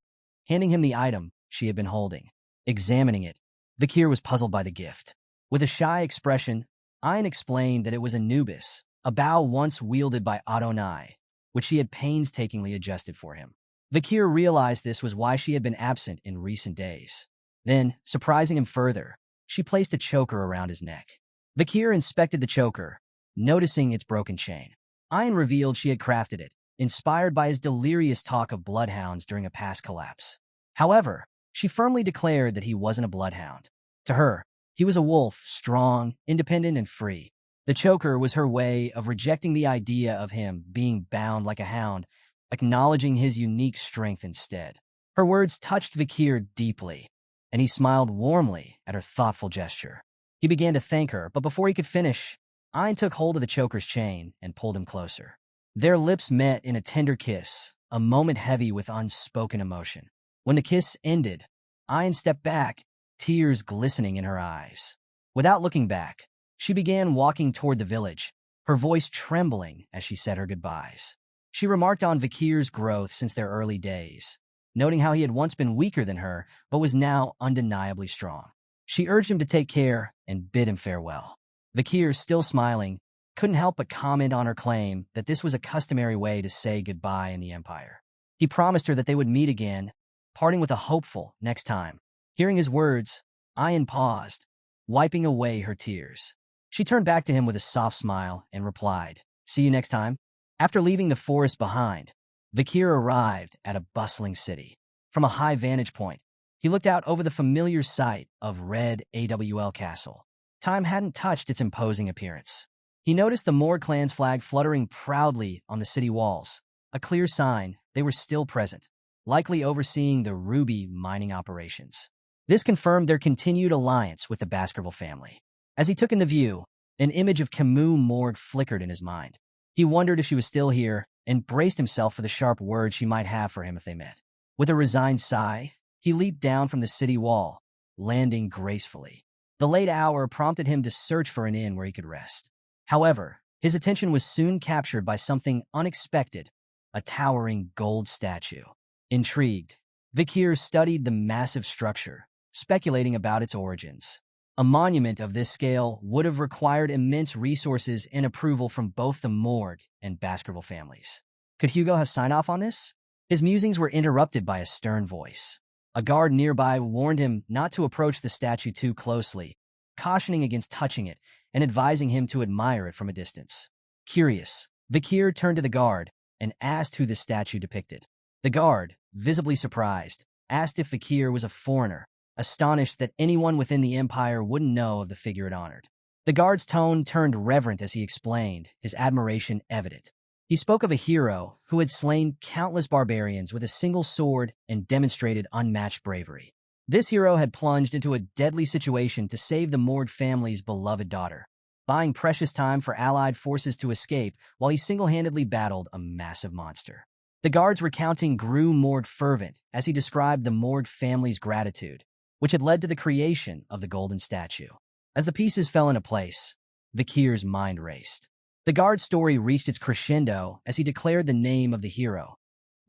A: handing him the item she had been holding. Examining it, Vakir was puzzled by the gift. With a shy expression, Ayan explained that it was Anubis, a bow once wielded by Adonai, which she had painstakingly adjusted for him. Vakir realized this was why she had been absent in recent days. Then, surprising him further, she placed a choker around his neck. Vakir inspected the choker, noticing its broken chain. Ayan revealed she had crafted it, inspired by his delirious talk of bloodhounds during a past collapse. However, she firmly declared that he wasn't a bloodhound. To her, he was a wolf, strong, independent, and free. The choker was her way of rejecting the idea of him being bound like a hound, acknowledging his unique strength instead. Her words touched Vakir deeply, and he smiled warmly at her thoughtful gesture. He began to thank her, but before he could finish, Ayn took hold of the choker's chain and pulled him closer. Their lips met in a tender kiss, a moment heavy with unspoken emotion. When the kiss ended, Ayn stepped back, tears glistening in her eyes. Without looking back, she began walking toward the village, her voice trembling as she said her goodbyes. She remarked on Vakir's growth since their early days, noting how he had once been weaker than her, but was now undeniably strong. She urged him to take care and bid him farewell. Vakir, still smiling, couldn't help but comment on her claim that this was a customary way to say goodbye in the Empire. He promised her that they would meet again, parting with a hopeful next time. Hearing his words, Ayan paused, wiping away her tears. She turned back to him with a soft smile and replied, "See you next time." After leaving the forest behind, Vakir arrived at a bustling city. From a high vantage point, he looked out over the familiar sight of Red AWL Castle. Time hadn't touched its imposing appearance. He noticed the Morg clan's flag fluttering proudly on the city walls, a clear sign they were still present, likely overseeing the ruby mining operations. This confirmed their continued alliance with the Baskerville family. As he took in the view, an image of Kimu Morg flickered in his mind. He wondered if she was still here, and braced himself for the sharp words she might have for him if they met. With a resigned sigh, he leaped down from the city wall, landing gracefully. The late hour prompted him to search for an inn where he could rest. However, his attention was soon captured by something unexpected, a towering gold statue. Intrigued, Vakir studied the massive structure, speculating about its origins. A monument of this scale would have required immense resources and approval from both the Morg and Baskerville families. Could Hugo have signed off on this? His musings were interrupted by a stern voice. A guard nearby warned him not to approach the statue too closely, cautioning against touching it and advising him to admire it from a distance. Curious, Vakir turned to the guard and asked who the statue depicted. The guard, visibly surprised, asked if Vakir was a foreigner, astonished that anyone within the empire wouldn't know of the figure it honored. The guard's tone turned reverent as he explained, his admiration evident. He spoke of a hero who had slain countless barbarians with a single sword and demonstrated unmatched bravery. This hero had plunged into a deadly situation to save the Morg family's beloved daughter, buying precious time for allied forces to escape while he single-handedly battled a massive monster. The guard's recounting grew more fervent as he described the Morg family's gratitude, which had led to the creation of the golden statue. As the pieces fell into place, Vakir's mind raced. The guard's story reached its crescendo as he declared the name of the hero,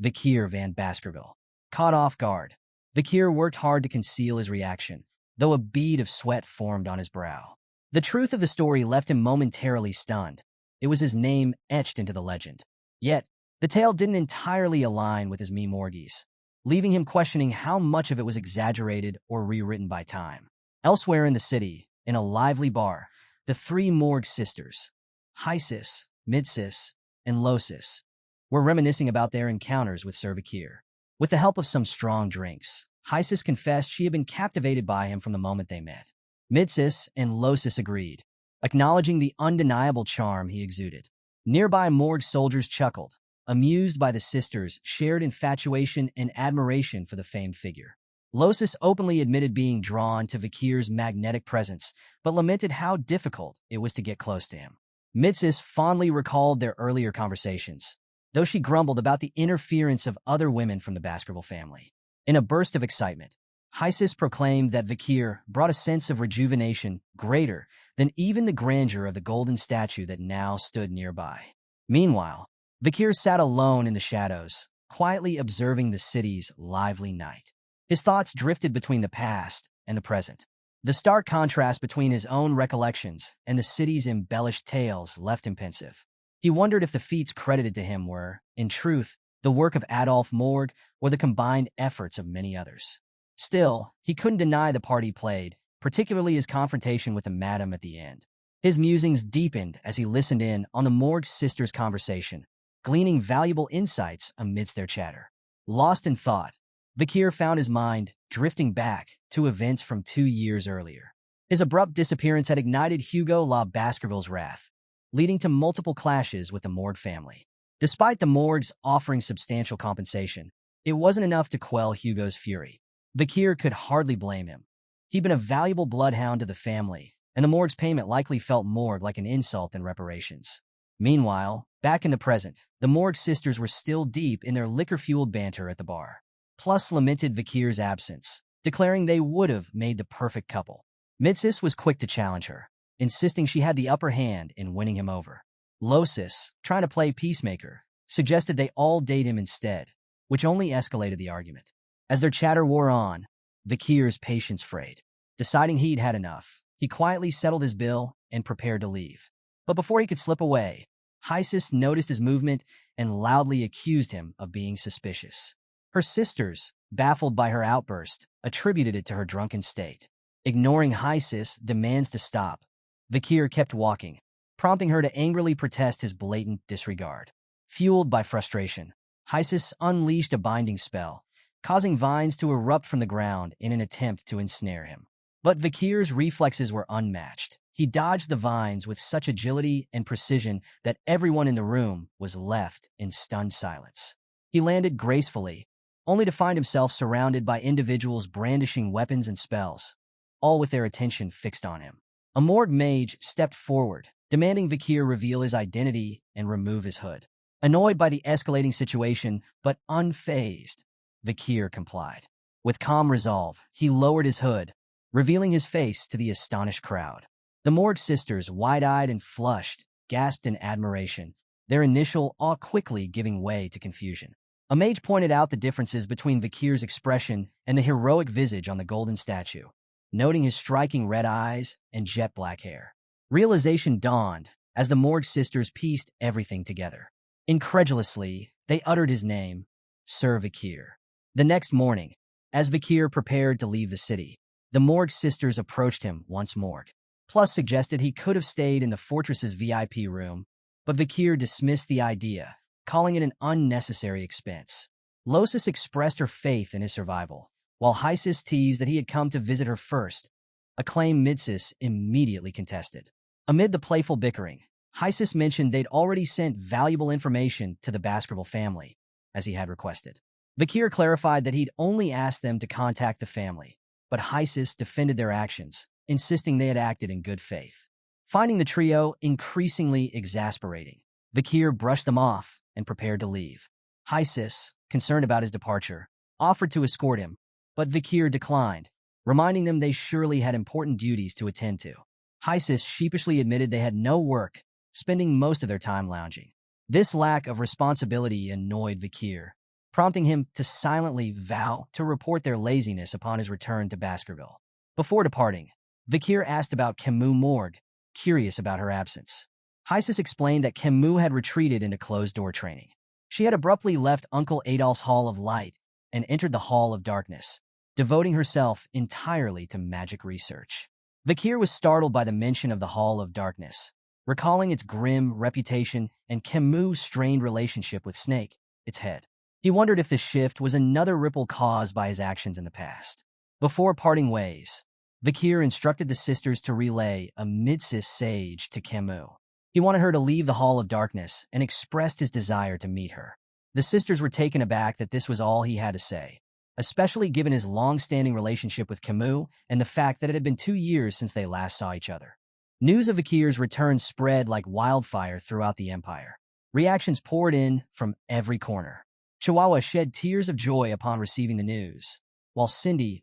A: Vakir van Baskerville. Caught off guard, Vakir worked hard to conceal his reaction, though a bead of sweat formed on his brow. The truth of the story left him momentarily stunned. It was his name etched into the legend. Yet, the tale didn't entirely align with his Morgese, leaving him questioning how much of it was exaggerated or rewritten by time. Elsewhere in the city, in a lively bar, the three Morg sisters, Hysis, Midsis, and Losis, were reminiscing about their encounters with Sir Vakir. With the help of some strong drinks, Hysis confessed she had been captivated by him from the moment they met. Midsis and Losis agreed, acknowledging the undeniable charm he exuded. Nearby Morg soldiers chuckled, amused by the sisters' shared infatuation and admiration for the famed figure. Losis openly admitted being drawn to Vakir's magnetic presence, but lamented how difficult it was to get close to him. Midsis fondly recalled their earlier conversations, though she grumbled about the interference of other women from the Baskerville family. In a burst of excitement, Hysis proclaimed that Vakir brought a sense of rejuvenation greater than even the grandeur of the golden statue that now stood nearby. Meanwhile, Vakir sat alone in the shadows, quietly observing the city's lively night. His thoughts drifted between the past and the present. The stark contrast between his own recollections and the city's embellished tales left him pensive. He wondered if the feats credited to him were, in truth, the work of Adolf Morg or the combined efforts of many others. Still, he couldn't deny the part he played, particularly his confrontation with the madam at the end. His musings deepened as he listened in on the Morg sisters' conversation, gleaning valuable insights amidst their chatter. Lost in thought, Vakir found his mind drifting back to events from 2 years earlier. His abrupt disappearance had ignited Hugo La Baskerville's wrath, leading to multiple clashes with the Morg family. Despite the Morgs offering substantial compensation, it wasn't enough to quell Hugo's fury. Vakir could hardly blame him. He'd been a valuable bloodhound to the family, and the Morg's payment likely felt more like an insult than reparations. Meanwhile, back in the present, the Morg sisters were still deep in their liquor-fueled banter at the bar. Plus lamented Vakir's absence, declaring they would have made the perfect couple. Midsis was quick to challenge her, insisting she had the upper hand in winning him over. Losis, trying to play peacemaker, suggested they all date him instead, which only escalated the argument. As their chatter wore on, Vakir's patience frayed. Deciding he'd had enough, he quietly settled his bill and prepared to leave. But before he could slip away, Hysis noticed his movement and loudly accused him of being suspicious. Her sisters, baffled by her outburst, attributed it to her drunken state. Ignoring Hysis' demands to stop, Vakir kept walking, prompting her to angrily protest his blatant disregard. Fueled by frustration, Hysis unleashed a binding spell, causing vines to erupt from the ground in an attempt to ensnare him. But Vakir's reflexes were unmatched. He dodged the vines with such agility and precision that everyone in the room was left in stunned silence. He landed gracefully, only to find himself surrounded by individuals brandishing weapons and spells, all with their attention fixed on him. A Morg mage stepped forward, demanding Vakir reveal his identity and remove his hood. Annoyed by the escalating situation, but unfazed, Vakir complied. With calm resolve, he lowered his hood, revealing his face to the astonished crowd. The Morg sisters, wide-eyed and flushed, gasped in admiration, their initial awe quickly giving way to confusion. A mage pointed out the differences between Vakir's expression and the heroic visage on the golden statue, noting his striking red eyes and jet-black hair. Realization dawned as the Morg sisters pieced everything together. Incredulously, they uttered his name, Sir Vakir. The next morning, as Vakir prepared to leave the city, the Morg sisters approached him once more. Plus suggested he could have stayed in the fortress's VIP room, but Vakir dismissed the idea, calling it an unnecessary expense. Losis expressed her faith in his survival, while Hysis teased that he had come to visit her first, a claim Midsis immediately contested. Amid the playful bickering, Hysis mentioned they'd already sent valuable information to the Baskerville family, as he had requested. Vakir clarified that he'd only asked them to contact the family, but Hysis defended their actions, insisting they had acted in good faith. Finding the trio increasingly exasperating, Vakir brushed them off and prepared to leave. Hysis, concerned about his departure, offered to escort him, but Vakir declined, reminding them they surely had important duties to attend to. Hysis sheepishly admitted they had no work, spending most of their time lounging. This lack of responsibility annoyed Vakir, prompting him to silently vow to report their laziness upon his return to Baskerville. Before departing, Vakir asked about Kimu Morg, curious about her absence. Hysis explained that Kimu had retreated into closed-door training. She had abruptly left Uncle Adolf's Hall of Light and entered the Hall of Darkness, devoting herself entirely to magic research. Vakir was startled by the mention of the Hall of Darkness, recalling its grim reputation and Kimu's strained relationship with Snake, its head. He wondered if the shift was another ripple caused by his actions in the past. Before parting ways, Vakir instructed the sisters to relay a Midsis sage to Kimu. He wanted her to leave the Hall of Darkness and expressed his desire to meet her. The sisters were taken aback that this was all he had to say, especially given his long-standing relationship with Kimu and the fact that it had been 2 years since they last saw each other. News of Vakir's return spread like wildfire throughout the Empire. Reactions poured in from every corner. Chihuahua shed tears of joy upon receiving the news, while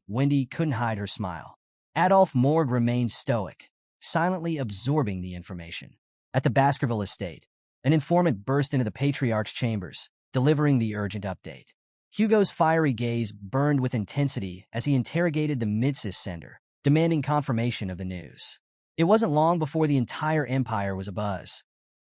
A: Wendy couldn't hide her smile. Adolf Morg remained stoic, silently absorbing the information. At the Baskerville estate, an informant burst into the patriarch's chambers, delivering the urgent update. Hugo's fiery gaze burned with intensity as he interrogated the Midsis sender, demanding confirmation of the news. It wasn't long before the entire empire was abuzz.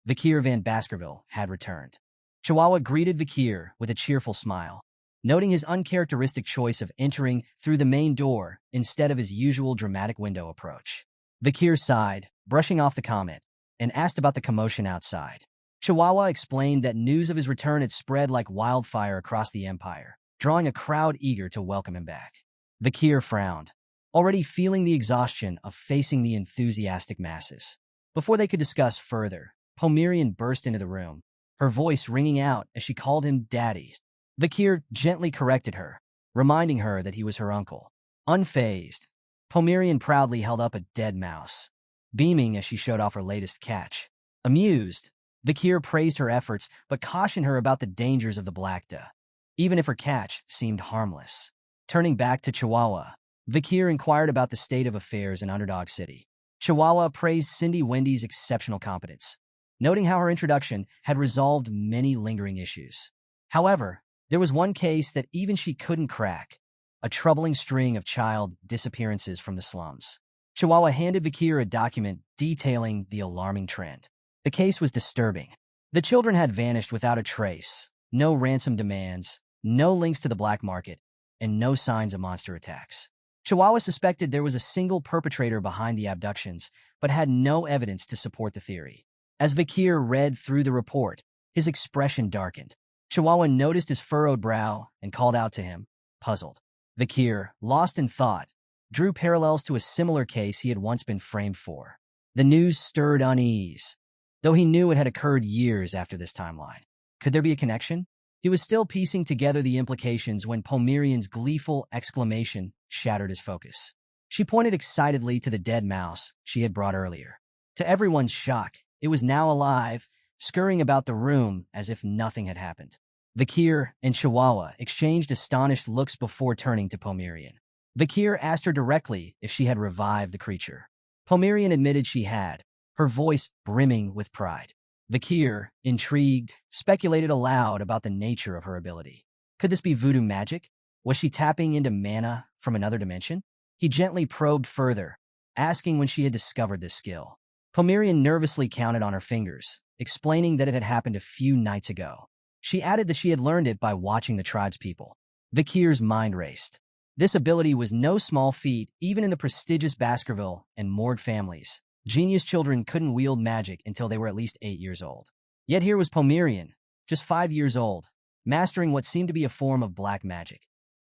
A: Vakir van Baskerville had returned. Chihuahua greeted Vakir with a cheerful smile, noting his uncharacteristic choice of entering through the main door instead of his usual dramatic window approach. Vakir sighed, brushing off the comment, and asked about the commotion outside. Chihuahua explained that news of his return had spread like wildfire across the empire, drawing a crowd eager to welcome him back. Vakir frowned, already feeling the exhaustion of facing the enthusiastic masses. Before they could discuss further, Pomerian burst into the room, her voice ringing out as she called him Daddy. Vakir gently corrected her, reminding her that he was her uncle. Unfazed, Pomerian proudly held up a dead mouse, beaming as she showed off her latest catch. Amused, Vakir praised her efforts but cautioned her about the dangers of the Black Death, even if her catch seemed harmless. Turning back to Chihuahua, Vakir inquired about the state of affairs in Underdog City. Chihuahua praised Wendy's exceptional competence, noting how her introduction had resolved many lingering issues. However, there was one case that even she couldn't crack, a troubling string of child disappearances from the slums. Chihuahua handed Vakir a document detailing the alarming trend. The case was disturbing. The children had vanished without a trace, no ransom demands, no links to the black market, and no signs of monster attacks. Chihuahua suspected there was a single perpetrator behind the abductions, but had no evidence to support the theory. As Vakir read through the report, his expression darkened. Chihuahua noticed his furrowed brow and called out to him, puzzled. Vakir, lost in thought, drew parallels to a similar case he had once been framed for. The news stirred unease, though he knew it had occurred years after this timeline. Could there be a connection? He was still piecing together the implications when Pomerian's gleeful exclamation shattered his focus. She pointed excitedly to the dead mouse she had brought earlier. To everyone's shock, it was now alive, scurrying about the room as if nothing had happened. Vakir and Chihuahua exchanged astonished looks before turning to Pomerian. Vakir asked her directly if she had revived the creature. Pomerian admitted she had, her voice brimming with pride. Vakir, intrigued, speculated aloud about the nature of her ability. Could this be voodoo magic? Was she tapping into mana from another dimension? He gently probed further, asking when she had discovered this skill. Pomerian nervously counted on her fingers, explaining that it had happened a few nights ago. She added that she had learned it by watching the tribespeople. Vakir's mind raced. This ability was no small feat, even in the prestigious Baskerville and Morg families. Genius children couldn't wield magic until they were at least 8 years old. Yet here was Pomerian, just 5 years old, mastering what seemed to be a form of black magic,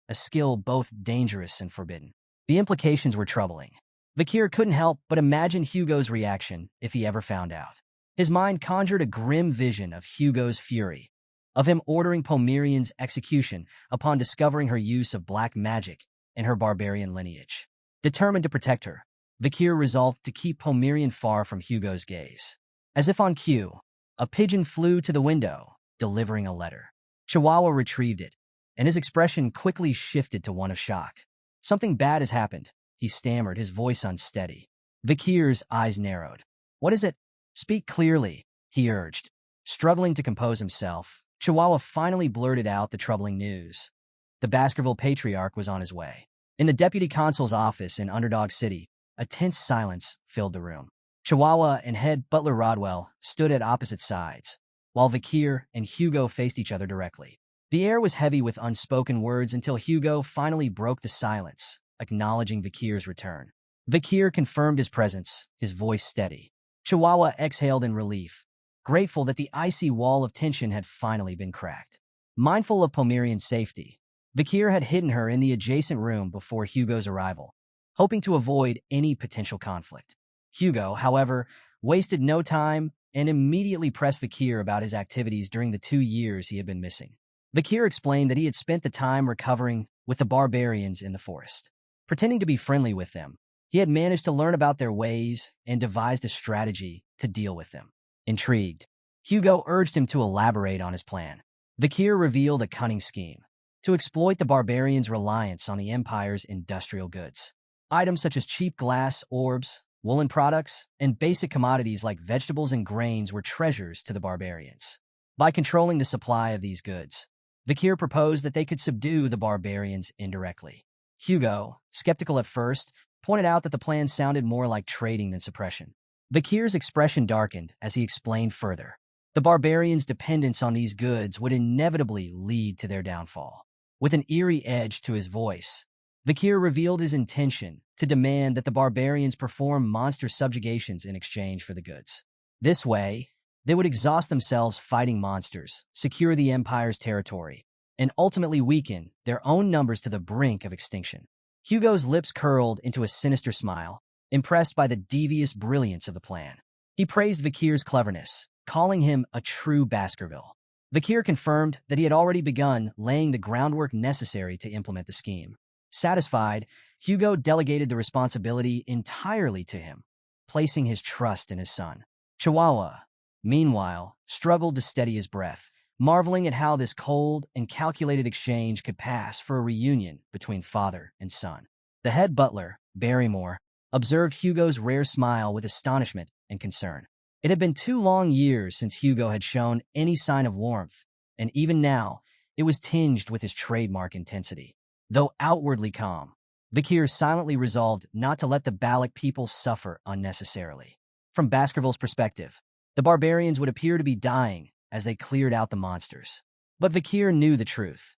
A: a skill both dangerous and forbidden. The implications were troubling. Vakir couldn't help but imagine Hugo's reaction if he ever found out. His mind conjured a grim vision of Hugo's fury, of him ordering Pomerian's execution upon discovering her use of black magic in her barbarian lineage. Determined to protect her, Vakir resolved to keep Pomerian far from Hugo's gaze. As if on cue, a pigeon flew to the window, delivering a letter. Chihuahua retrieved it, and his expression quickly shifted to one of shock. "Something bad has happened," he stammered, his voice unsteady. Vakir's eyes narrowed. "What is it? Speak clearly," he urged. Struggling to compose himself, Chihuahua finally blurted out the troubling news. The Baskerville patriarch was on his way. In the deputy consul's office in Underdog City, a tense silence filled the room. Chihuahua and head butler Rodwell stood at opposite sides, while Vakir and Hugo faced each other directly. The air was heavy with unspoken words until Hugo finally broke the silence, acknowledging Vakir's return. Vakir confirmed his presence, his voice steady. Chihuahua exhaled in relief, grateful that the icy wall of tension had finally been cracked. Mindful of Pomerian's safety, Vakir had hidden her in the adjacent room before Hugo's arrival, hoping to avoid any potential conflict. Hugo, however, wasted no time and immediately pressed Vakir about his activities during the 2 years he had been missing. Vakir explained that he had spent the time recovering with the barbarians in the forest. Pretending to be friendly with them, he had managed to learn about their ways and devised a strategy to deal with them. Intrigued, Hugo urged him to elaborate on his plan. Vakir revealed a cunning scheme to exploit the barbarians' reliance on the Empire's industrial goods. Items such as cheap glass, orbs, woolen products, and basic commodities like vegetables and grains were treasures to the barbarians. By controlling the supply of these goods, Vakir proposed that they could subdue the barbarians indirectly. Hugo, skeptical at first, pointed out that the plan sounded more like trading than suppression. Vakir's expression darkened as he explained further. The barbarians' dependence on these goods would inevitably lead to their downfall. With an eerie edge to his voice, Vakir revealed his intention to demand that the barbarians perform monster subjugations in exchange for the goods. This way, they would exhaust themselves fighting monsters, secure the Empire's territory, and ultimately weaken their own numbers to the brink of extinction. Hugo's lips curled into a sinister smile, impressed by the devious brilliance of the plan. He praised Vakir's cleverness, calling him a true Baskerville. Vakir confirmed that he had already begun laying the groundwork necessary to implement the scheme. Satisfied, Hugo delegated the responsibility entirely to him, placing his trust in his son. Chihuahua, meanwhile, struggled to steady his breath, marveling at how this cold and calculated exchange could pass for a reunion between father and son. The head butler, Barrymore, observed Hugo's rare smile with astonishment and concern. It had been 2 long years since Hugo had shown any sign of warmth, and even now, it was tinged with his trademark intensity. Though outwardly calm, Vakir silently resolved not to let the Balak people suffer unnecessarily. From Baskerville's perspective, the barbarians would appear to be dying as they cleared out the monsters. But Vakir knew the truth.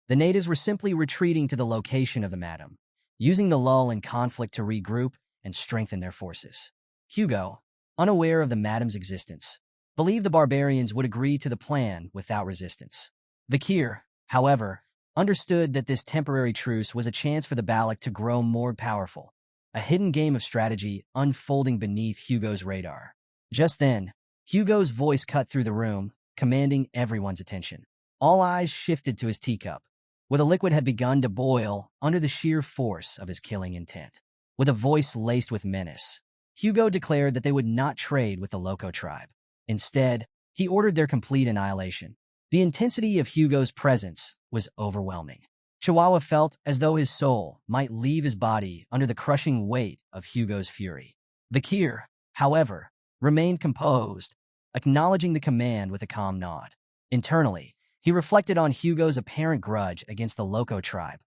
A: The natives were simply retreating to the location of the madam, using the lull in conflict to regroup and strengthen their forces. Hugo, unaware of the madam's existence, believed the barbarians would agree to the plan without resistance. Vakir, however, understood that this temporary truce was a chance for the Balak to grow more powerful, a hidden game of strategy unfolding beneath Hugo's radar. Just then, Hugo's voice cut through the room, commanding everyone's attention. All eyes shifted to his teacup, where the liquid had begun to boil under the sheer force of his killing intent. With a voice laced with menace, Hugo declared that they would not trade with the Loco tribe. Instead, He ordered their complete annihilation. The intensity of Hugo's presence was overwhelming. Chihuahua felt as though his soul might leave his body under the crushing weight of Hugo's fury. Vakir, however, remained composed, acknowledging the command with a calm nod. Internally, he reflected on Hugo's apparent grudge against the Loco tribe,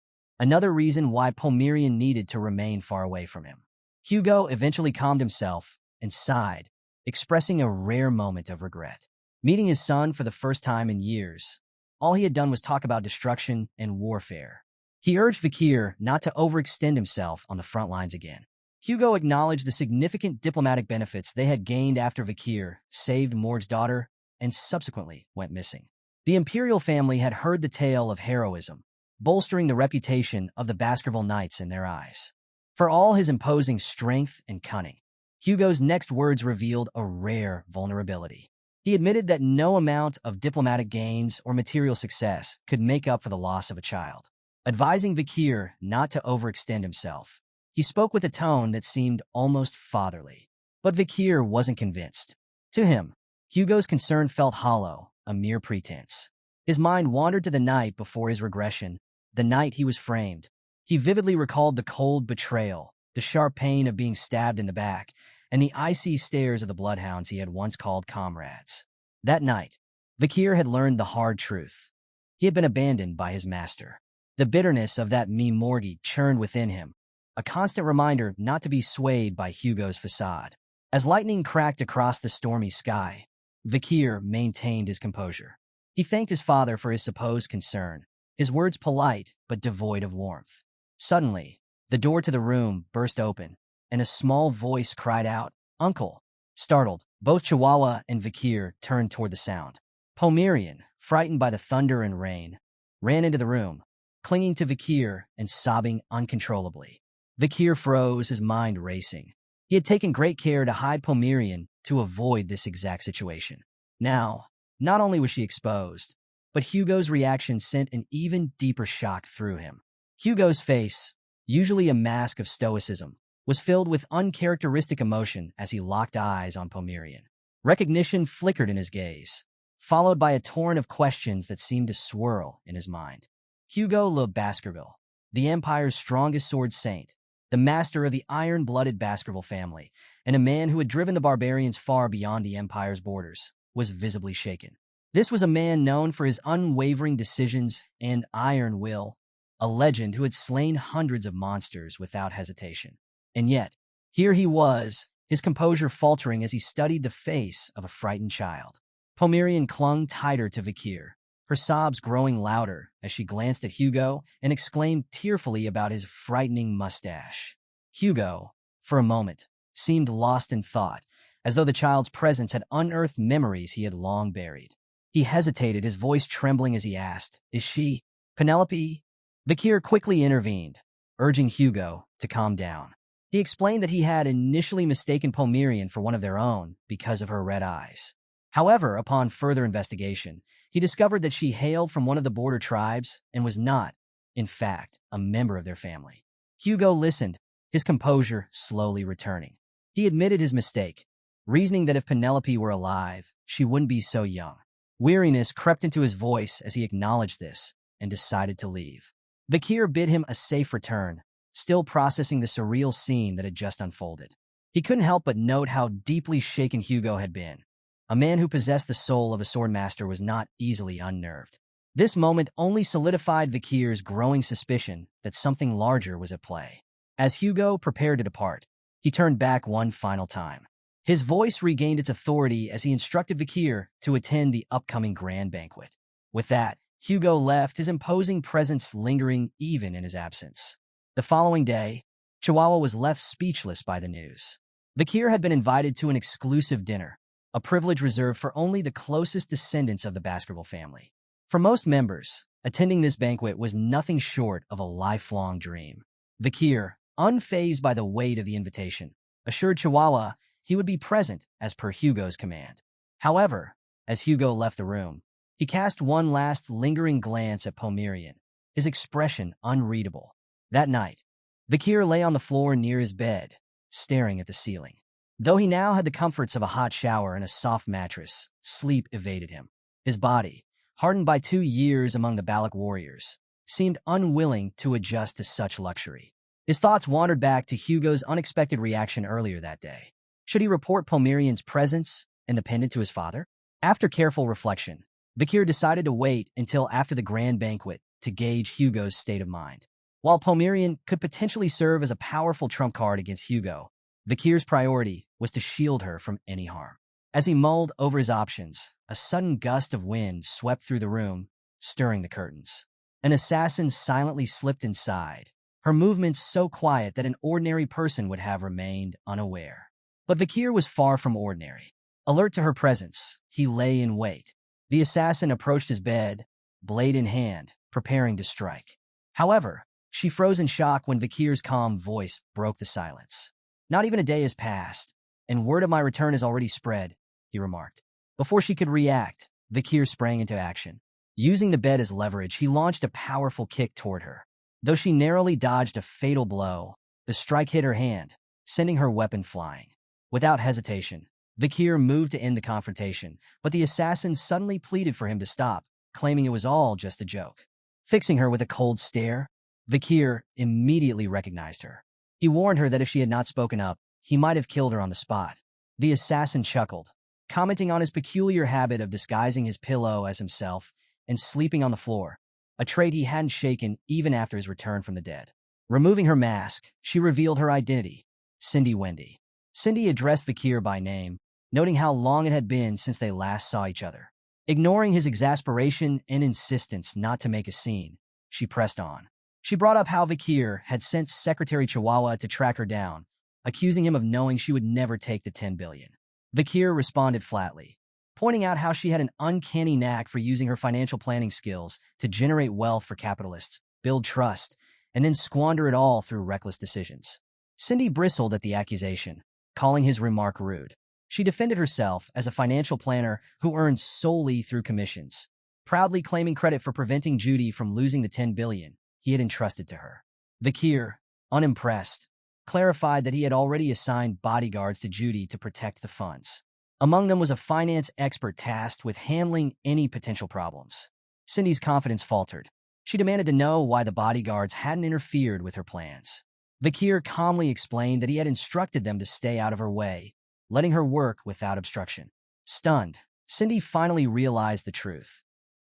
A: another reason why Pomerian needed to remain far away from him. Hugo eventually calmed himself and sighed, expressing a rare moment of regret. Meeting his son for the first time in years, all he had done was talk about destruction and warfare. He urged Vakir not to overextend himself on the front lines again. Hugo acknowledged the significant diplomatic benefits they had gained after Vakir saved Morg's daughter and subsequently went missing. The imperial family had heard the tale of heroism, bolstering the reputation of the Baskerville Knights in their eyes. For all his imposing strength and cunning, Hugo's next words revealed a rare vulnerability. He admitted that no amount of diplomatic gains or material success could make up for the loss of a child. Advising Vakir not to overextend himself, he spoke with a tone that seemed almost fatherly. But Vakir wasn't convinced. To him, Hugo's concern felt hollow, a mere pretense. His mind wandered to the night before his regression, the night he was framed. He vividly recalled the cold betrayal, the sharp pain of being stabbed in the back, and the icy stares of the bloodhounds he had once called comrades. That night, Vakir had learned the hard truth. He had been abandoned by his master. The bitterness of that Morgi churned within him, a constant reminder not to be swayed by Hugo's facade. As lightning cracked across the stormy sky, Vakir maintained his composure. He thanked his father for his supposed concern, his words polite but devoid of warmth. Suddenly, the door to the room burst open, and a small voice cried out, "Uncle!" Startled, both Chihuahua and Vakir turned toward the sound. Pomerian, frightened by the thunder and rain, ran into the room, clinging to Vakir and sobbing uncontrollably. Vakir froze, his mind racing. He had taken great care to hide Pomerian to avoid this exact situation. Now, not only was she exposed, but Hugo's reaction sent an even deeper shock through him. Hugo's face, usually a mask of stoicism, was filled with uncharacteristic emotion as he locked eyes on Pomerian. Recognition flickered in his gaze, followed by a torrent of questions that seemed to swirl in his mind. Hugo Le Baskerville, the Empire's strongest sword saint, the master of the iron-blooded Baskerville family, and a man who had driven the barbarians far beyond the Empire's borders, was visibly shaken. This was a man known for his unwavering decisions and iron will, a legend who had slain hundreds of monsters without hesitation. And yet, here he was, his composure faltering as he studied the face of a frightened child. Pomerian clung tighter to Vakir, her sobs growing louder as she glanced at Hugo and exclaimed tearfully about his frightening mustache. Hugo, for a moment, seemed lost in thought, as though the child's presence had unearthed memories he had long buried. He hesitated, his voice trembling as he asked, "Is she Penelope?" Vakir quickly intervened, urging Hugo to calm down. He explained that he had initially mistaken Pomerian for one of their own because of her red eyes. However, upon further investigation, he discovered that she hailed from one of the border tribes and was not, in fact, a member of their family. Hugo listened, his composure slowly returning. He admitted his mistake, reasoning that if Penelope were alive, she wouldn't be so young. Weariness crept into his voice as he acknowledged this and decided to leave. Vakir bid him a safe return, still processing the surreal scene that had just unfolded. He couldn't help but note how deeply shaken Hugo had been. A man who possessed the soul of a swordmaster was not easily unnerved. This moment only solidified Vakir's growing suspicion that something larger was at play. As Hugo prepared to depart, he turned back one final time. His voice regained its authority as he instructed Vakir to attend the upcoming grand banquet. With that, Hugo left, his imposing presence lingering even in his absence. The following day, Chihuahua was left speechless by the news. Vakir had been invited to an exclusive dinner, a privilege reserved for only the closest descendants of the Baskerville family. For most members, attending this banquet was nothing short of a lifelong dream. Vakir, unfazed by the weight of the invitation, assured Chihuahua he would be present as per Hugo's command. However, as Hugo left the room, he cast one last lingering glance at Pomerian, his expression unreadable. That night, Vakir lay on the floor near his bed, staring at the ceiling. Though he now had the comforts of a hot shower and a soft mattress, sleep evaded him. His body, hardened by 2 years among the Balak warriors, seemed unwilling to adjust to such luxury. His thoughts wandered back to Hugo's unexpected reaction earlier that day. Should he report Pomerian's presence and the pendant to his father? After careful reflection, Vakir decided to wait until after the grand banquet to gauge Hugo's state of mind. While Pomerian could potentially serve as a powerful trump card against Hugo, Vakir's priority was to shield her from any harm. As he mulled over his options, a sudden gust of wind swept through the room, stirring the curtains. An assassin silently slipped inside, her movements so quiet that an ordinary person would have remained unaware. But Vakir was far from ordinary. Alert to her presence, he lay in wait. The assassin approached his bed, blade in hand, preparing to strike. However, she froze in shock when Vakir's calm voice broke the silence. "Not even a day has passed, and word of my return has already spread," he remarked. Before she could react, Vakir sprang into action. Using the bed as leverage, he launched a powerful kick toward her. Though she narrowly dodged a fatal blow, the strike hit her hand, sending her weapon flying. Without hesitation, Vakir moved to end the confrontation, but the assassin suddenly pleaded for him to stop, claiming it was all just a joke. Fixing her with a cold stare, Vakir immediately recognized her. He warned her that if she had not spoken up, he might have killed her on the spot. The assassin chuckled, commenting on his peculiar habit of disguising his pillow as himself and sleeping on the floor, a trait he hadn't shaken even after his return from the dead. Removing her mask, she revealed her identity, Cindy Wendy. Cindy addressed Vakir by name, noting how long it had been since they last saw each other. Ignoring his exasperation and insistence not to make a scene, she pressed on. She brought up how Vakir had sent Secretary Chihuahua to track her down, accusing him of knowing she would never take the 10 billion. Vakir responded flatly, pointing out how she had an uncanny knack for using her financial planning skills to generate wealth for capitalists, build trust, and then squander it all through reckless decisions. Cindy bristled at the accusation, calling his remark rude. She defended herself as a financial planner who earned solely through commissions, proudly claiming credit for preventing Judy from losing the 10 billion he had entrusted to her. Vakir, unimpressed, clarified that he had already assigned bodyguards to Judy to protect the funds. Among them was a finance expert tasked with handling any potential problems. Cindy's confidence faltered. She demanded to know why the bodyguards hadn't interfered with her plans. Vakir calmly explained that he had instructed them to stay out of her way, letting her work without obstruction. Stunned, Cindy finally realized the truth.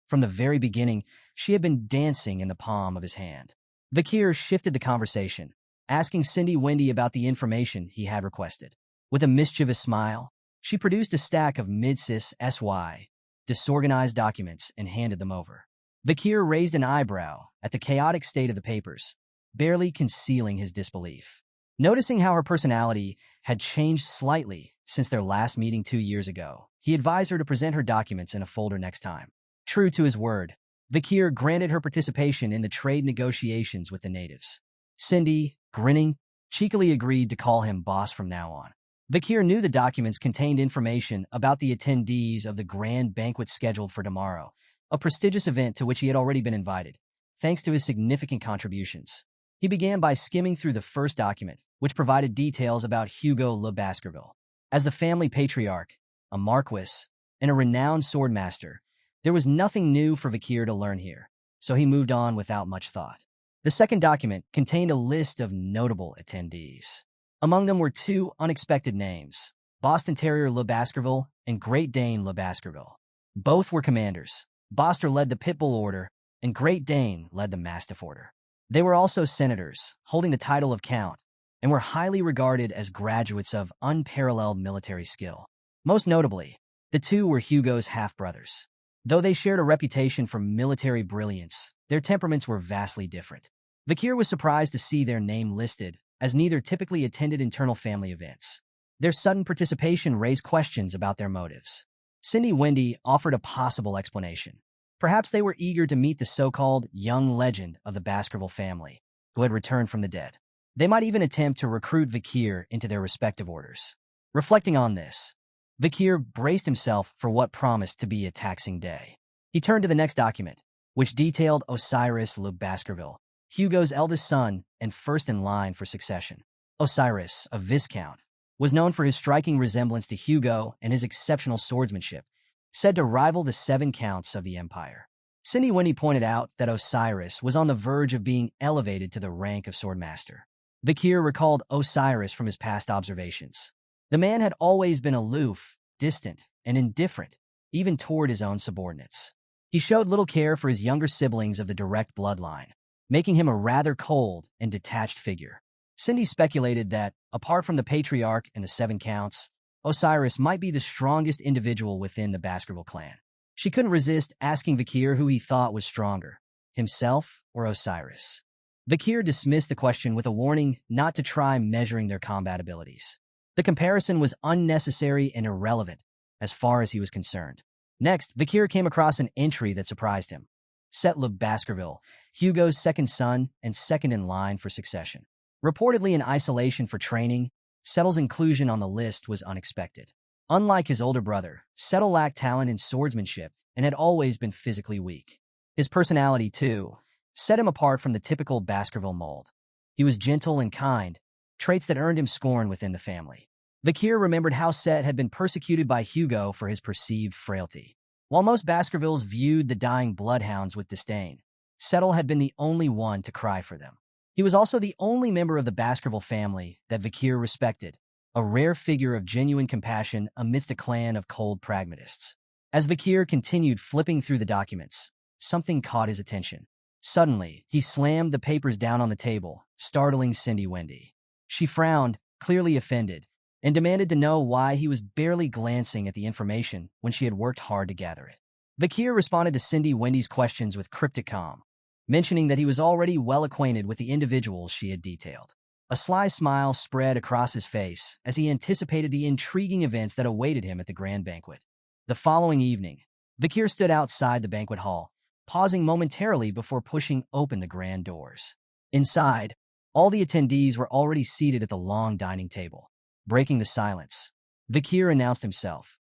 A: From the very beginning, she had been dancing in the palm of his hand. Vakir shifted the conversation, asking Cindy Wendy about the information he had requested. With a mischievous smile, she produced a stack of mid-cis SY, disorganized documents and handed them over. Vakir raised an eyebrow at the chaotic state of the papers, barely concealing his disbelief. Noticing how her personality had changed slightly since their last meeting 2 years ago, he advised her to present her documents in a folder next time. True to his word, Vakir granted her participation in the trade negotiations with the natives. Cindy, grinning, cheekily agreed to call him boss from now on. Vakir knew the documents contained information about the attendees of the grand banquet scheduled for tomorrow, a prestigious event to which he had already been invited, thanks to his significant contributions. He began by skimming through the first document, which provided details about Hugo Le Baskerville. As the family patriarch, a marquis, and a renowned swordmaster, there was nothing new for Vakir to learn here, so he moved on without much thought. The second document contained a list of notable attendees. Among them were 2 unexpected names, Boston Terrier Le Baskerville and Great Dane Le Baskerville. Both were commanders. Boster led the Pitbull Order, and Great Dane led the Mastiff Order. They were also senators, holding the title of Count, and were highly regarded as graduates of unparalleled military skill. Most notably, the 2 were Hugo's half-brothers. Though they shared a reputation for military brilliance, their temperaments were vastly different. Vakir was surprised to see their name listed, as neither typically attended internal family events. Their sudden participation raised questions about their motives. Cindy Wendy offered a possible explanation. Perhaps they were eager to meet the so-called young legend of the Baskerville family, who had returned from the dead. They might even attempt to recruit Vakir into their respective orders. Reflecting on this, Vakir braced himself for what promised to be a taxing day. He turned to the next document, which detailed Osiris Le Baskerville, Hugo's eldest son and first in line for succession. Osiris, a viscount, was known for his striking resemblance to Hugo and his exceptional swordsmanship, said to rival the Seven Counts of the Empire. Cindy Wendy pointed out that Osiris was on the verge of being elevated to the rank of Swordmaster. Vakir recalled Osiris from his past observations. The man had always been aloof, distant, and indifferent, even toward his own subordinates. He showed little care for his younger siblings of the direct bloodline, making him a rather cold and detached figure. Cindy speculated that, apart from the patriarch and the Seven Counts, Osiris might be the strongest individual within the Baskerville clan. She couldn't resist asking Vakir who he thought was stronger, himself or Osiris. Vakir dismissed the question with a warning not to try measuring their combat abilities. The comparison was unnecessary and irrelevant, as far as he was concerned. Next, Vakir came across an entry that surprised him. Cerberus Baskerville, Hugo's second son and second in line for succession. Reportedly in isolation for training, Cerberus' inclusion on the list was unexpected. Unlike his older brother, Cerberus lacked talent in swordsmanship and had always been physically weak. His personality, too, set him apart from the typical Baskerville mold. He was gentle and kind, traits that earned him scorn within the family. Vakir remembered how Set had been persecuted by Hugo for his perceived frailty. While most Baskervilles viewed the dying bloodhounds with disdain, Cerberus had been the only one to cry for them. He was also the only member of the Baskerville family that Vakir respected, a rare figure of genuine compassion amidst a clan of cold pragmatists. As Vakir continued flipping through the documents, something caught his attention. Suddenly, he slammed the papers down on the table, startling Cindy Wendy. She frowned, clearly offended, and demanded to know why he was barely glancing at the information when she had worked hard to gather it. Vakir responded to Cindy Wendy's questions with cryptic calm, mentioning that he was already well acquainted with the individuals she had detailed. A sly smile spread across his face as he anticipated the intriguing events that awaited him at the grand banquet. The following evening, Vakir stood outside the banquet hall, pausing momentarily before pushing open the grand doors. Inside, all the attendees were already seated at the long dining table. Breaking the silence, Vakir announced himself.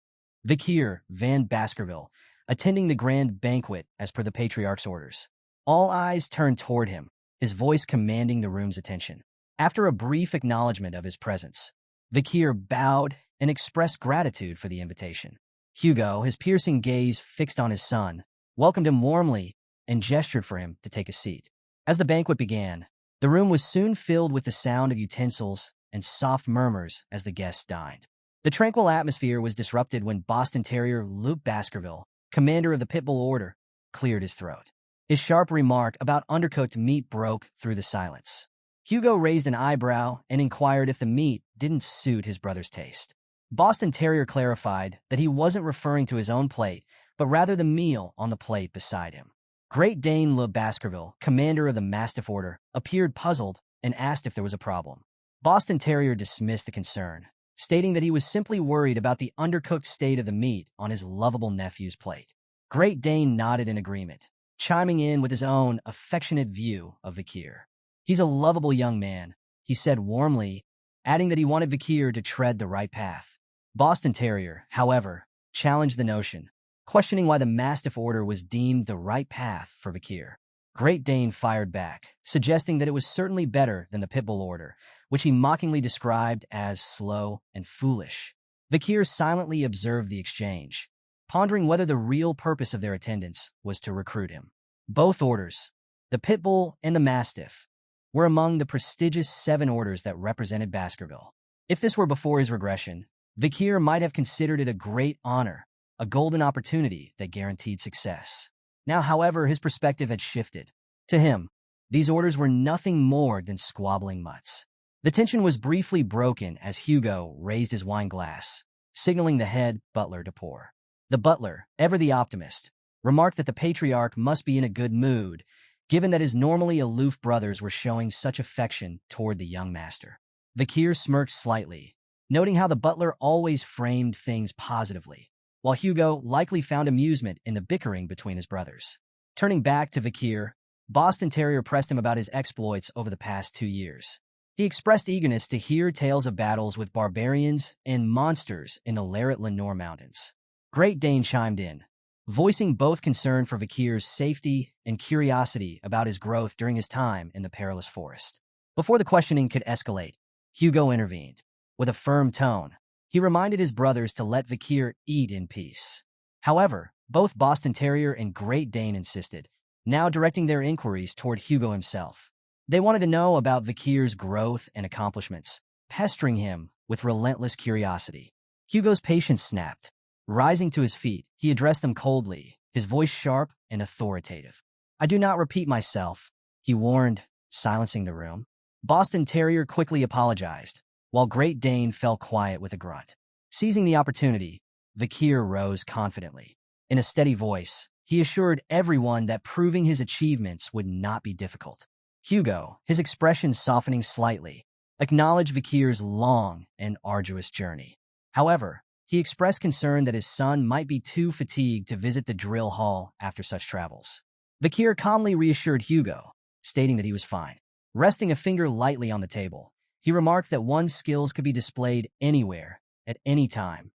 A: Vakir Van Baskerville, attending the grand banquet as per the patriarch's orders. All eyes turned toward him, his voice commanding the room's attention. After a brief acknowledgement of his presence, Vakir bowed and expressed gratitude for the invitation. Hugo, his piercing gaze fixed on his son, welcomed him warmly and gestured for him to take a seat. As the banquet began, the room was soon filled with the sound of utensils and soft murmurs as the guests dined. The tranquil atmosphere was disrupted when Boston Terrier Luke Baskerville, commander of the Pitbull Order, cleared his throat. His sharp remark about undercooked meat broke through the silence. Hugo raised an eyebrow and inquired if the meat didn't suit his brother's taste. Boston Terrier clarified that he wasn't referring to his own plate, but rather the meal on the plate beside him. Great Dane Le Baskerville, commander of the Mastiff Order, appeared puzzled and asked if there was a problem. Boston Terrier dismissed the concern, stating that he was simply worried about the undercooked state of the meat on his lovable nephew's plate. Great Dane nodded in agreement, chiming in with his own affectionate view of Vakir. "He's a lovable young man," he said warmly, adding that he wanted Vakir to tread the right path. Boston Terrier, however, challenged the notion, questioning why the Mastiff Order was deemed the right path for Vakir. Great Dane fired back, suggesting that it was certainly better than the Pitbull Order, which he mockingly described as slow and foolish. Vakir silently observed the exchange, pondering whether the real purpose of their attendance was to recruit him. Both orders, the Pitbull and the Mastiff, were among the prestigious 7 orders that represented Baskerville. If this were before his regression, Vakir might have considered it a great honor, a golden opportunity that guaranteed success. Now, however, his perspective had shifted. To him, these orders were nothing more than squabbling mutts. The tension was briefly broken as Hugo raised his wine glass, signaling the head butler to pour. The butler, ever the optimist, remarked that the patriarch must be in a good mood, given that his normally aloof brothers were showing such affection toward the young master. Vakir smirked slightly, noting how the butler always framed things positively, while Hugo likely found amusement in the bickering between his brothers. Turning back to Vakir, Boston Terrier pressed him about his exploits over the past 2 years. He expressed eagerness to hear tales of battles with barbarians and monsters in the Larrett Lenore Mountains. Great Dane chimed in, voicing both concern for Vakir's safety and curiosity about his growth during his time in the perilous forest. Before the questioning could escalate, Hugo intervened. With a firm tone, he reminded his brothers to let Vakir eat in peace. However, both Boston Terrier and Great Dane insisted, now directing their inquiries toward Hugo himself. They wanted to know about Vakir's growth and accomplishments, pestering him with relentless curiosity. Hugo's patience snapped. Rising to his feet, he addressed them coldly, his voice sharp and authoritative. "I do not repeat myself," he warned, silencing the room. Boston Terrier quickly apologized, while Great Dane fell quiet with a grunt. Seizing the opportunity, Vakir rose confidently. In a steady voice, he assured everyone that proving his achievements would not be difficult. Hugo, his expression softening slightly, acknowledged Vakir's long and arduous journey. However, he expressed concern that his son might be too fatigued to visit the drill hall after such travels. Vakir calmly reassured Hugo, stating that he was fine. Resting a finger lightly on the table, he remarked that one's skills could be displayed anywhere, at any time.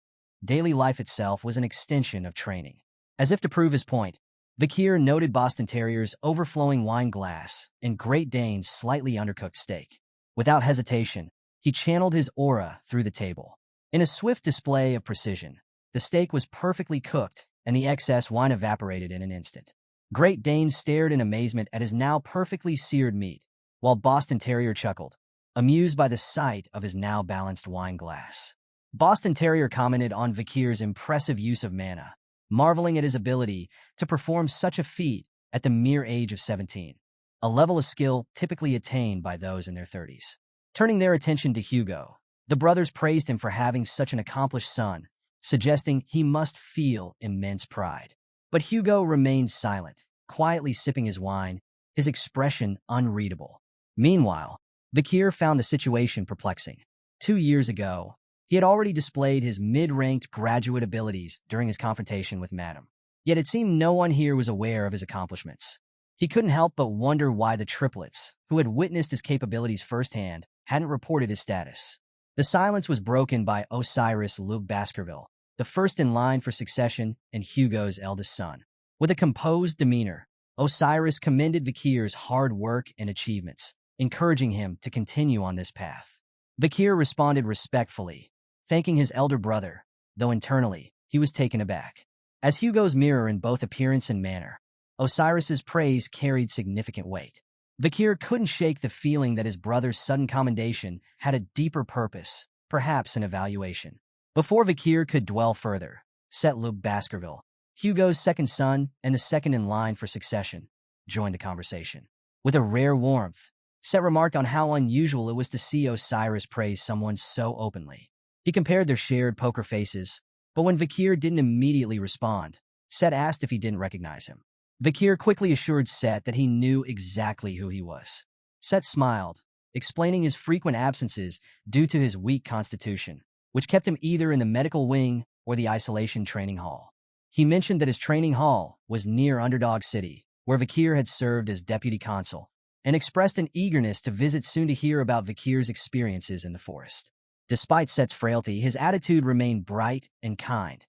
A: Daily life itself was an extension of training. As if to prove his point, Vakir noted Boston Terrier's overflowing wine glass and Great Dane's slightly undercooked steak. Without hesitation, he channeled his aura through the table. In a swift display of precision, the steak was perfectly cooked and the excess wine evaporated in an instant. Great Dane stared in amazement at his now perfectly seared meat, while Boston Terrier chuckled, amused by the sight of his now balanced wine glass. Boston Terrier commented on Vakir's impressive use of mana, marveling at his ability to perform such a feat at the mere age of 17, a level of skill typically attained by those in their 30s. Turning their attention to Hugo, the brothers praised him for having such an accomplished son, suggesting he must feel immense pride. But Hugo remained silent, quietly sipping his wine, his expression unreadable. Meanwhile, Vakir found the situation perplexing. 2 years ago, he had already displayed his mid-ranked graduate abilities during his confrontation with Madame. Yet it seemed no one here was aware of his accomplishments. He couldn't help but wonder why the triplets, who had witnessed his capabilities firsthand, hadn't reported his status. The silence was broken by Osiris Baskerville, the first in line for succession and Hugo's eldest son. With a composed demeanor, Osiris commended Vakir's hard work and achievements, encouraging him to continue on this path. Vakir responded respectfully, thanking his elder brother, though internally, he was taken aback. As Hugo's mirror in both appearance and manner, Osiris's praise carried significant weight. Vakir couldn't shake the feeling that his brother's sudden commendation had a deeper purpose, perhaps an evaluation. Before Vakir could dwell further, Baskerville, Hugo's second son and the second in line for succession, joined the conversation. With a rare warmth, Set remarked on how unusual it was to see Osiris praise someone so openly. He compared their shared poker faces, but when Vakir didn't immediately respond, Set asked if he didn't recognize him. Vakir quickly assured Set that he knew exactly who he was. Set smiled, explaining his frequent absences due to his weak constitution, which kept him either in the medical wing or the isolation training hall. He mentioned that his training hall was near Underdog City, where Vakir had served as deputy consul, and expressed an eagerness to visit soon to hear about Vakir's experiences in the forest. Despite Set's frailty, his attitude remained bright and kind,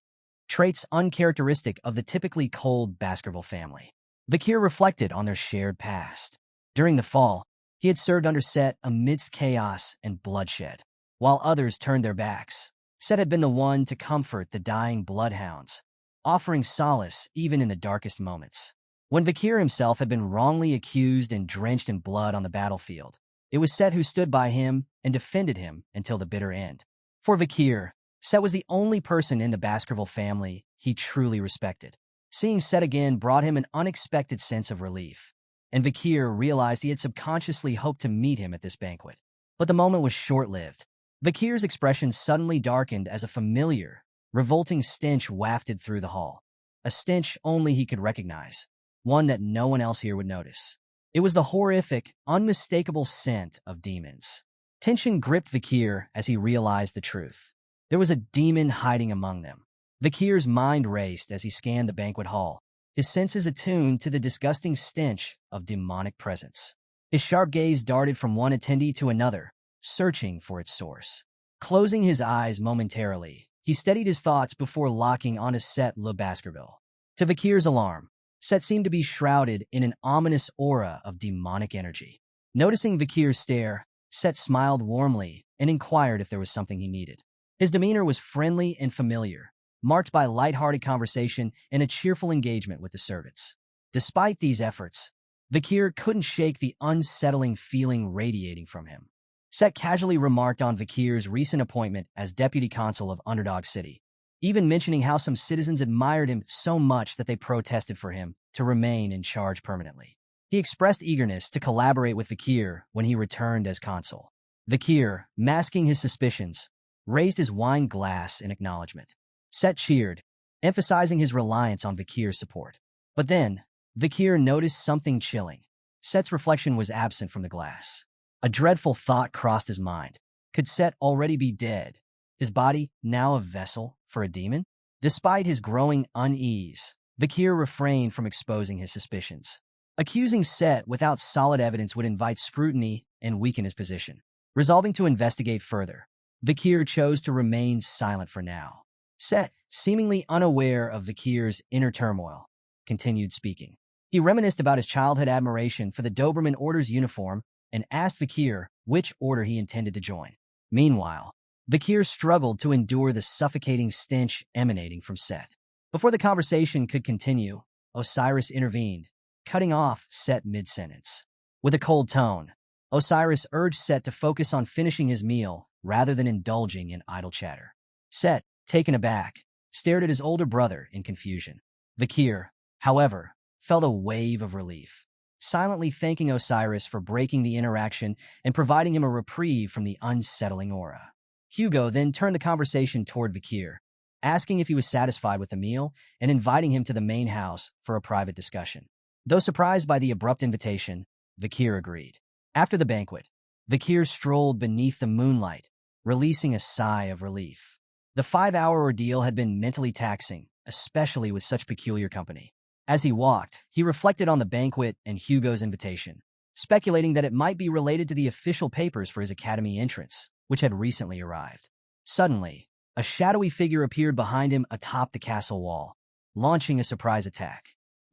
A: traits uncharacteristic of the typically cold Baskerville family. Vakir reflected on their shared past. During the fall, he had served under Set amidst chaos and bloodshed. While others turned their backs, Set had been the one to comfort the dying bloodhounds, offering solace even in the darkest moments. When Vakir himself had been wrongly accused and drenched in blood on the battlefield, it was Set who stood by him and defended him until the bitter end. For Vakir, Set was the only person in the Baskerville family he truly respected. Seeing Set again brought him an unexpected sense of relief, and Vakir realized he had subconsciously hoped to meet him at this banquet. But the moment was short-lived. Vakir's expression suddenly darkened as a familiar, revolting stench wafted through the hall. A stench only he could recognize, one that no one else here would notice. It was the horrific, unmistakable scent of demons. Tension gripped Vakir as he realized the truth. There was a demon hiding among them. Vakir's mind raced as he scanned the banquet hall, his senses attuned to the disgusting stench of demonic presence. His sharp gaze darted from one attendee to another, searching for its source. Closing his eyes momentarily, he steadied his thoughts before locking onto Set Baskerville. To Vakir's alarm, Set seemed to be shrouded in an ominous aura of demonic energy. Noticing Vakir's stare, Set smiled warmly and inquired if there was something he needed. His demeanor was friendly and familiar, marked by light-hearted conversation and a cheerful engagement with the servants. Despite these efforts, Vakir couldn't shake the unsettling feeling radiating from him. Set casually remarked on Vakir's recent appointment as deputy consul of Underdog City, even mentioning how some citizens admired him so much that they protested for him to remain in charge permanently. He expressed eagerness to collaborate with Vakir when he returned as consul. Vakir, masking his suspicions, raised his wine glass in acknowledgement. Set cheered, emphasizing his reliance on Vakir's support. But then, Vakir noticed something chilling. Set's reflection was absent from the glass. A dreadful thought crossed his mind. Could Set already be dead? His body now a vessel for a demon? Despite his growing unease, Vakir refrained from exposing his suspicions. Accusing Set without solid evidence would invite scrutiny and weaken his position. Resolving to investigate further, Vakir chose to remain silent for now. Set, seemingly unaware of Vakir's inner turmoil, continued speaking. He reminisced about his childhood admiration for the Doberman Order's uniform and asked Vakir which order he intended to join. Meanwhile, Vakir struggled to endure the suffocating stench emanating from Set. Before the conversation could continue, Osiris intervened, cutting off Set mid-sentence. With a cold tone, Osiris urged Set to focus on finishing his meal rather than indulging in idle chatter. Set, taken aback, stared at his older brother in confusion. Vakir, however, felt a wave of relief, silently thanking Osiris for breaking the interaction and providing him a reprieve from the unsettling aura. Hugo then turned the conversation toward Vakir, asking if he was satisfied with the meal and inviting him to the main house for a private discussion. Though surprised by the abrupt invitation, Vakir agreed. After the banquet, Vakir strolled beneath the moonlight, releasing a sigh of relief. The 5-hour ordeal had been mentally taxing, especially with such peculiar company. As he walked, he reflected on the banquet and Hugo's invitation, speculating that it might be related to the official papers for his academy entrance, which had recently arrived. Suddenly, a shadowy figure appeared behind him atop the castle wall, launching a surprise attack.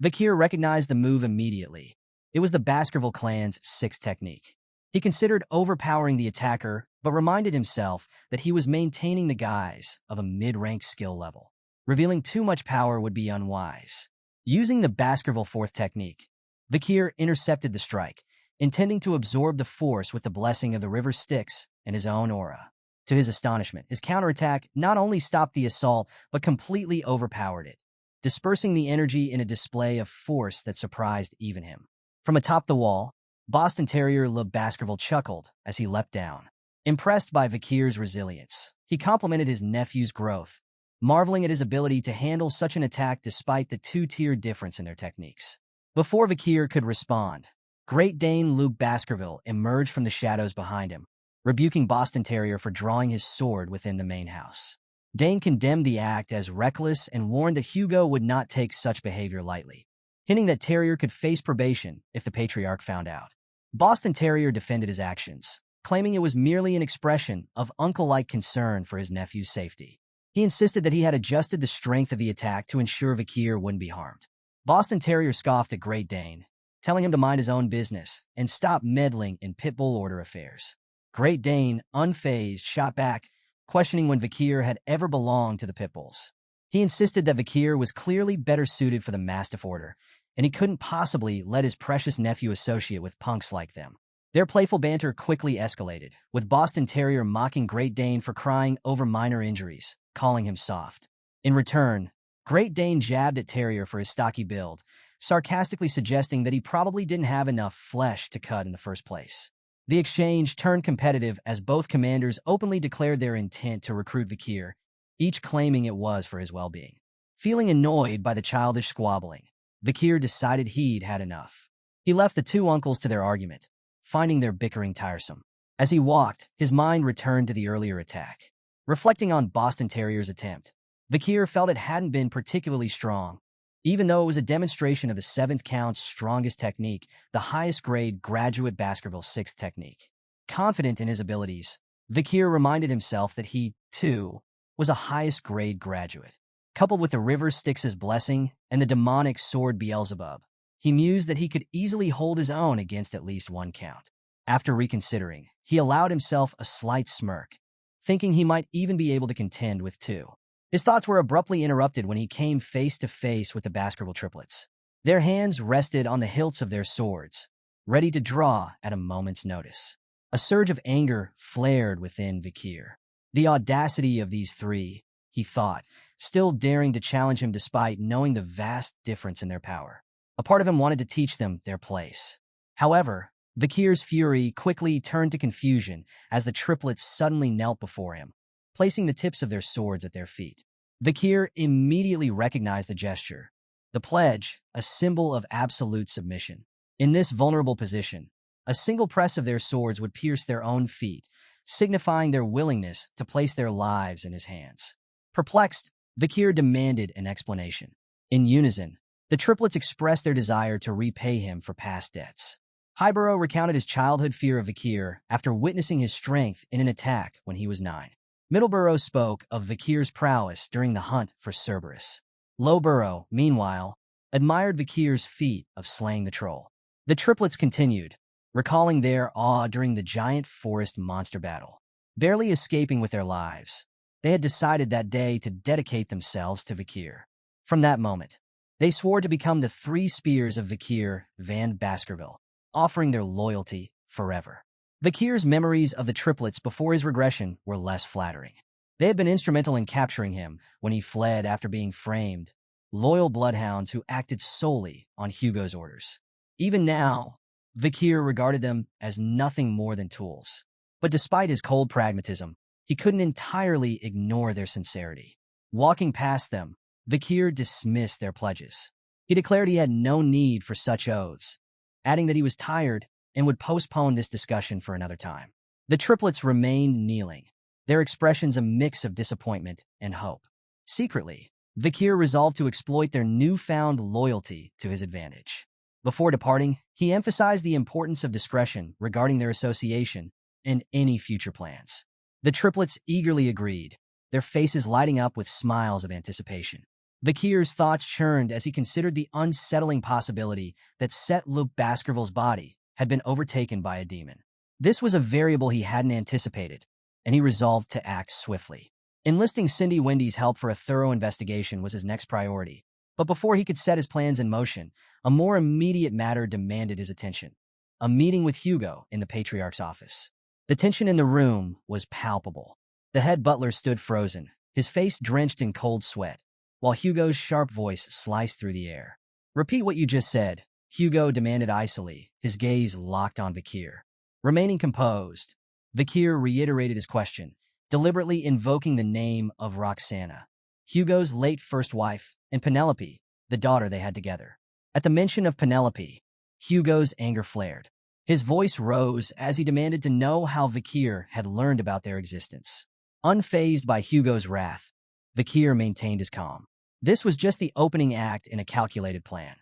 A: Vakir recognized the move immediately. It was the Baskerville clan's sixth technique. He considered overpowering the attacker, but reminded himself that he was maintaining the guise of a mid-ranked skill level. Revealing too much power would be unwise. Using the Baskerville fourth technique, Vakir intercepted the strike, intending to absorb the force with the blessing of the river Styx and his own aura. To his astonishment, his counterattack not only stopped the assault, but completely overpowered it, dispersing the energy in a display of force that surprised even him. From atop the wall, Boston Terrier Le Baskerville chuckled as he leapt down. Impressed by Vakir's resilience, he complimented his nephew's growth, marveling at his ability to handle such an attack despite the two-tier difference in their techniques. Before Vakir could respond, Great Dane Le Baskerville emerged from the shadows behind him, rebuking Boston Terrier for drawing his sword within the main house. Dane condemned the act as reckless and warned that Hugo would not take such behavior lightly, hinting that Terrier could face probation if the patriarch found out. Boston Terrier defended his actions, claiming it was merely an expression of uncle-like concern for his nephew's safety. He insisted that he had adjusted the strength of the attack to ensure Vakir wouldn't be harmed. Boston Terrier scoffed at Great Dane, telling him to mind his own business and stop meddling in Pitbull Order affairs. Great Dane, unfazed, shot back, questioning when Vakir had ever belonged to the Pitbulls. He insisted that Vakir was clearly better suited for the Mastiff Order, and he couldn't possibly let his precious nephew associate with punks like them. Their playful banter quickly escalated, with Boston Terrier mocking Great Dane for crying over minor injuries, calling him soft. In return, Great Dane jabbed at Terrier for his stocky build, sarcastically suggesting that he probably didn't have enough flesh to cut in the first place. The exchange turned competitive as both commanders openly declared their intent to recruit Vakir, each claiming it was for his well-being. Feeling annoyed by the childish squabbling, Vakir decided he'd had enough. He left the two uncles to their argument, finding their bickering tiresome. As he walked, his mind returned to the earlier attack. Reflecting on Boston Terrier's attempt, Vakir felt it hadn't been particularly strong, even though it was a demonstration of the 7th count's strongest technique, the highest-grade graduate Baskerville 6th technique. Confident in his abilities, Vakir reminded himself that he, too, was a highest-grade graduate. Coupled with the river Styx's blessing and the demonic sword Beelzebub, he mused that he could easily hold his own against at least one count. After reconsidering, he allowed himself a slight smirk, thinking he might even be able to contend with two. His thoughts were abruptly interrupted when he came face to face with the Baskerville triplets. Their hands rested on the hilts of their swords, ready to draw at a moment's notice. A surge of anger flared within Vakir. The audacity of these three, he thought, still daring to challenge him despite knowing the vast difference in their power. A part of him wanted to teach them their place. However, Vakir's fury quickly turned to confusion as the triplets suddenly knelt before him, placing the tips of their swords at their feet. Vakir immediately recognized the gesture, the pledge, a symbol of absolute submission. In this vulnerable position, a single press of their swords would pierce their own feet, signifying their willingness to place their lives in his hands. Perplexed, Vakir demanded an explanation. In unison, the triplets expressed their desire to repay him for past debts. Highborough recounted his childhood fear of Vakir after witnessing his strength in an attack when he was 9. Middleborough spoke of Vakir's prowess during the hunt for Cerberus. Lowborough, meanwhile, admired Vakir's feat of slaying the troll. The triplets continued, recalling their awe during the giant forest monster battle. Barely escaping with their lives, they had decided that day to dedicate themselves to Vakir. From that moment, they swore to become the three spears of Vakir van Baskerville, offering their loyalty forever. Vakir's memories of the triplets before his regression were less flattering. They had been instrumental in capturing him when he fled after being framed, loyal bloodhounds who acted solely on Hugo's orders. Even now, Vakir regarded them as nothing more than tools. But despite his cold pragmatism, he couldn't entirely ignore their sincerity. Walking past them, Vakir dismissed their pledges. He declared he had no need for such oaths, adding that he was tired and would postpone this discussion for another time. The triplets remained kneeling, their expressions a mix of disappointment and hope. Secretly, Vakir resolved to exploit their newfound loyalty to his advantage. Before departing, he emphasized the importance of discretion regarding their association and any future plans. The triplets eagerly agreed, their faces lighting up with smiles of anticipation. Vakir's thoughts churned as he considered the unsettling possibility that Set Luke Baskerville's body had been overtaken by a demon. This was a variable he hadn't anticipated, and he resolved to act swiftly. Enlisting Cindy Wendy's help for a thorough investigation was his next priority, but before he could set his plans in motion, a more immediate matter demanded his attention: a meeting with Hugo in the patriarch's office. The tension in the room was palpable. The head butler stood frozen, his face drenched in cold sweat, while Hugo's sharp voice sliced through the air. "Repeat what you just said," Hugo demanded icily, his gaze locked on Vakir. Remaining composed, Vakir reiterated his question, deliberately invoking the name of Roxana, Hugo's late first wife, and Penelope, the daughter they had together. At the mention of Penelope, Hugo's anger flared. His voice rose as he demanded to know how Vakir had learned about their existence. Unfazed by Hugo's wrath, Vakir maintained his calm. This was just the opening act in a calculated plan,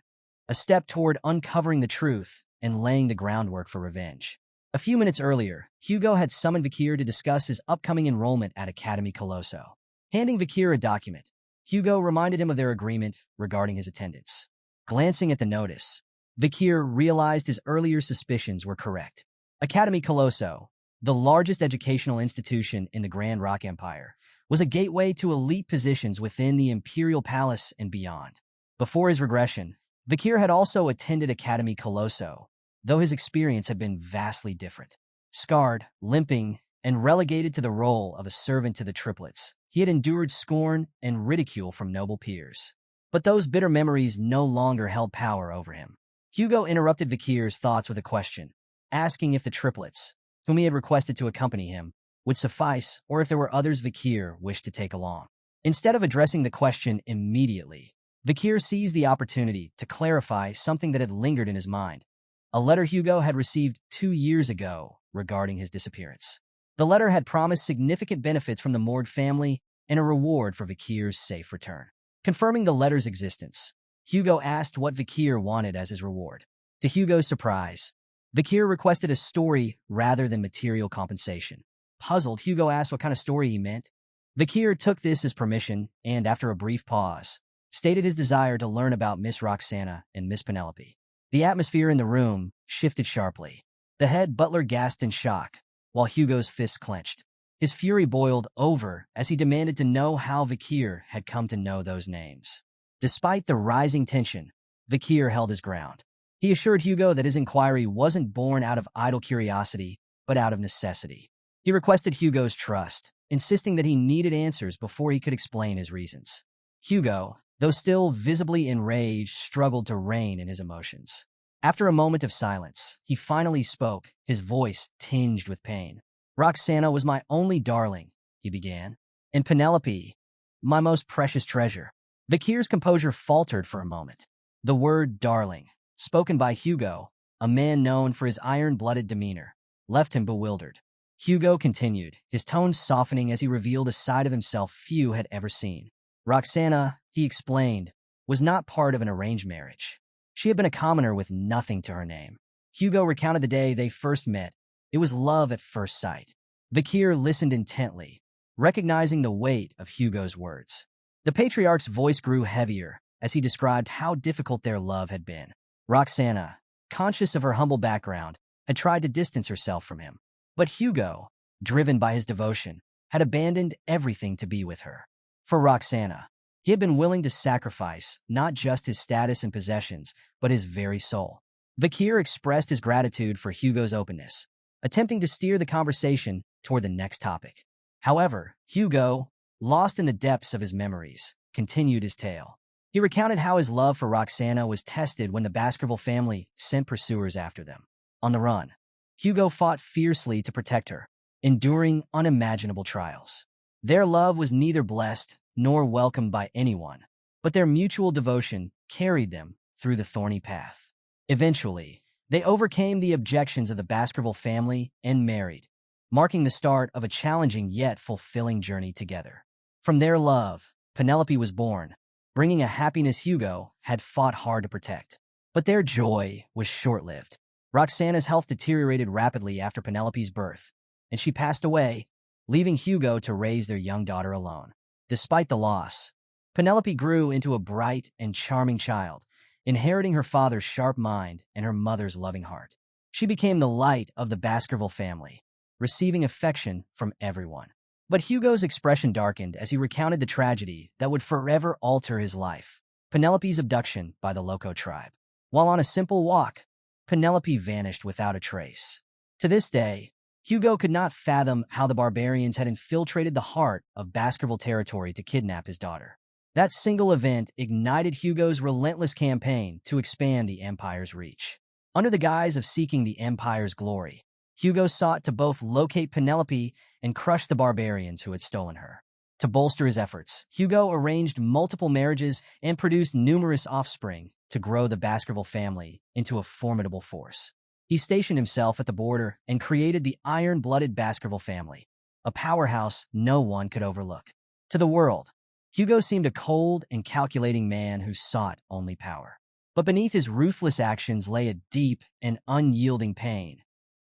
A: a step toward uncovering the truth and laying the groundwork for revenge. A few minutes earlier, Hugo had summoned Vakir to discuss his upcoming enrollment at Academy Colosso. Handing Vakir a document, Hugo reminded him of their agreement regarding his attendance. Glancing at the notice, Vakir realized his earlier suspicions were correct. Academy Colosso, the largest educational institution in the Grand Rock Empire, was a gateway to elite positions within the Imperial Palace and beyond. Before his regression, Vakir had also attended Academy Colosso, though his experience had been vastly different. Scarred, limping, and relegated to the role of a servant to the triplets, he had endured scorn and ridicule from noble peers. But those bitter memories no longer held power over him. Hugo interrupted Vakir's thoughts with a question, asking if the triplets, whom he had requested to accompany him, would suffice or if there were others Vakir wished to take along. Instead of addressing the question immediately, Vakir seized the opportunity to clarify something that had lingered in his mind: a letter Hugo had received 2 years ago regarding his disappearance. The letter had promised significant benefits from the Morg family and a reward for Vakir's safe return. Confirming the letter's existence, Hugo asked what Vakir wanted as his reward. To Hugo's surprise, Vakir requested a story rather than material compensation. Puzzled, Hugo asked what kind of story he meant. Vakir took this as permission and, after a brief pause, stated his desire to learn about Miss Roxana and Miss Penelope. The atmosphere in the room shifted sharply. The head butler gasped in shock, while Hugo's fists clenched. His fury boiled over as he demanded to know how Vakir had come to know those names. Despite the rising tension, Vakir held his ground. He assured Hugo that his inquiry wasn't born out of idle curiosity, but out of necessity. He requested Hugo's trust, insisting that he needed answers before he could explain his reasons. Hugo, though still visibly enraged, struggled to rein in his emotions. After a moment of silence, he finally spoke, his voice tinged with pain. "Roxana was my only darling," he began, "and Penelope, my most precious treasure." Vakir's composure faltered for a moment. The word darling, spoken by Hugo, a man known for his iron-blooded demeanor, left him bewildered. Hugo continued, his tone softening as he revealed a side of himself few had ever seen. Roxana, he explained, was not part of an arranged marriage. She had been a commoner with nothing to her name. Hugo recounted the day they first met. It was love at first sight. Vakir listened intently, recognizing the weight of Hugo's words. The patriarch's voice grew heavier as he described how difficult their love had been. Roxana, conscious of her humble background, had tried to distance herself from him. But Hugo, driven by his devotion, had abandoned everything to be with her. For Roxana, he had been willing to sacrifice not just his status and possessions, but his very soul. Vakir expressed his gratitude for Hugo's openness, attempting to steer the conversation toward the next topic. However, Hugo, lost in the depths of his memories, continued his tale. He recounted how his love for Roxana was tested when the Baskerville family sent pursuers after them. On the run, Hugo fought fiercely to protect her, enduring unimaginable trials. Their love was neither blessed nor welcomed by anyone, but their mutual devotion carried them through the thorny path. Eventually, they overcame the objections of the Baskerville family and married, marking the start of a challenging yet fulfilling journey together. From their love, Penelope was born, bringing a happiness Hugo had fought hard to protect. But their joy was short-lived. Roxana's health deteriorated rapidly after Penelope's birth, and she passed away, leaving Hugo to raise their young daughter alone. Despite the loss, Penelope grew into a bright and charming child, inheriting her father's sharp mind and her mother's loving heart. She became the light of the Baskerville family, receiving affection from everyone. But Hugo's expression darkened as he recounted the tragedy that would forever alter his life: Penelope's abduction by the Loco tribe. While on a simple walk, Penelope vanished without a trace. To this day, Hugo could not fathom how the barbarians had infiltrated the heart of Baskerville territory to kidnap his daughter. That single event ignited Hugo's relentless campaign to expand the Empire's reach. Under the guise of seeking the Empire's glory, Hugo sought to both locate Penelope and crush the barbarians who had stolen her. To bolster his efforts, Hugo arranged multiple marriages and produced numerous offspring to grow the Baskerville family into a formidable force. He stationed himself at the border and created the iron-blooded Baskerville family, a powerhouse no one could overlook. To the world, Hugo seemed a cold and calculating man who sought only power. But beneath his ruthless actions lay a deep and unyielding pain,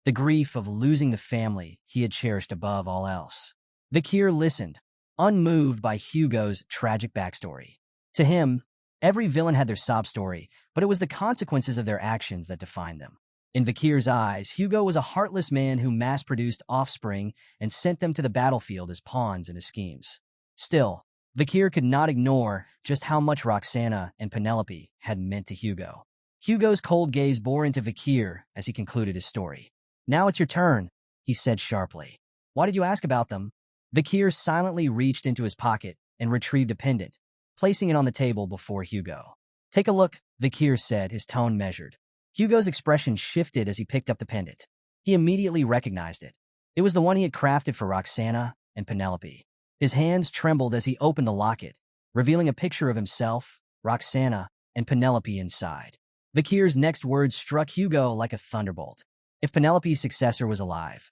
A: the grief of losing the family he had cherished above all else. Vakir listened, unmoved by Hugo's tragic backstory. To him, every villain had their sob story, but it was the consequences of their actions that defined them. In Vakir's eyes, Hugo was a heartless man who mass-produced offspring and sent them to the battlefield as pawns in his schemes. Still, Vakir could not ignore just how much Roxana and Penelope had meant to Hugo. Hugo's cold gaze bore into Vakir as he concluded his story. "Now it's your turn," he said sharply. "Why did you ask about them?" Vakir silently reached into his pocket and retrieved a pendant, placing it on the table before Hugo. "Take a look," Vakir said, his tone measured. Hugo's expression shifted as he picked up the pendant. He immediately recognized it. It was the one he had crafted for Roxana and Penelope. His hands trembled as he opened the locket, revealing a picture of himself, Roxana, and Penelope inside. Vakir's next words struck Hugo like a thunderbolt. If Penelope's successor was alive,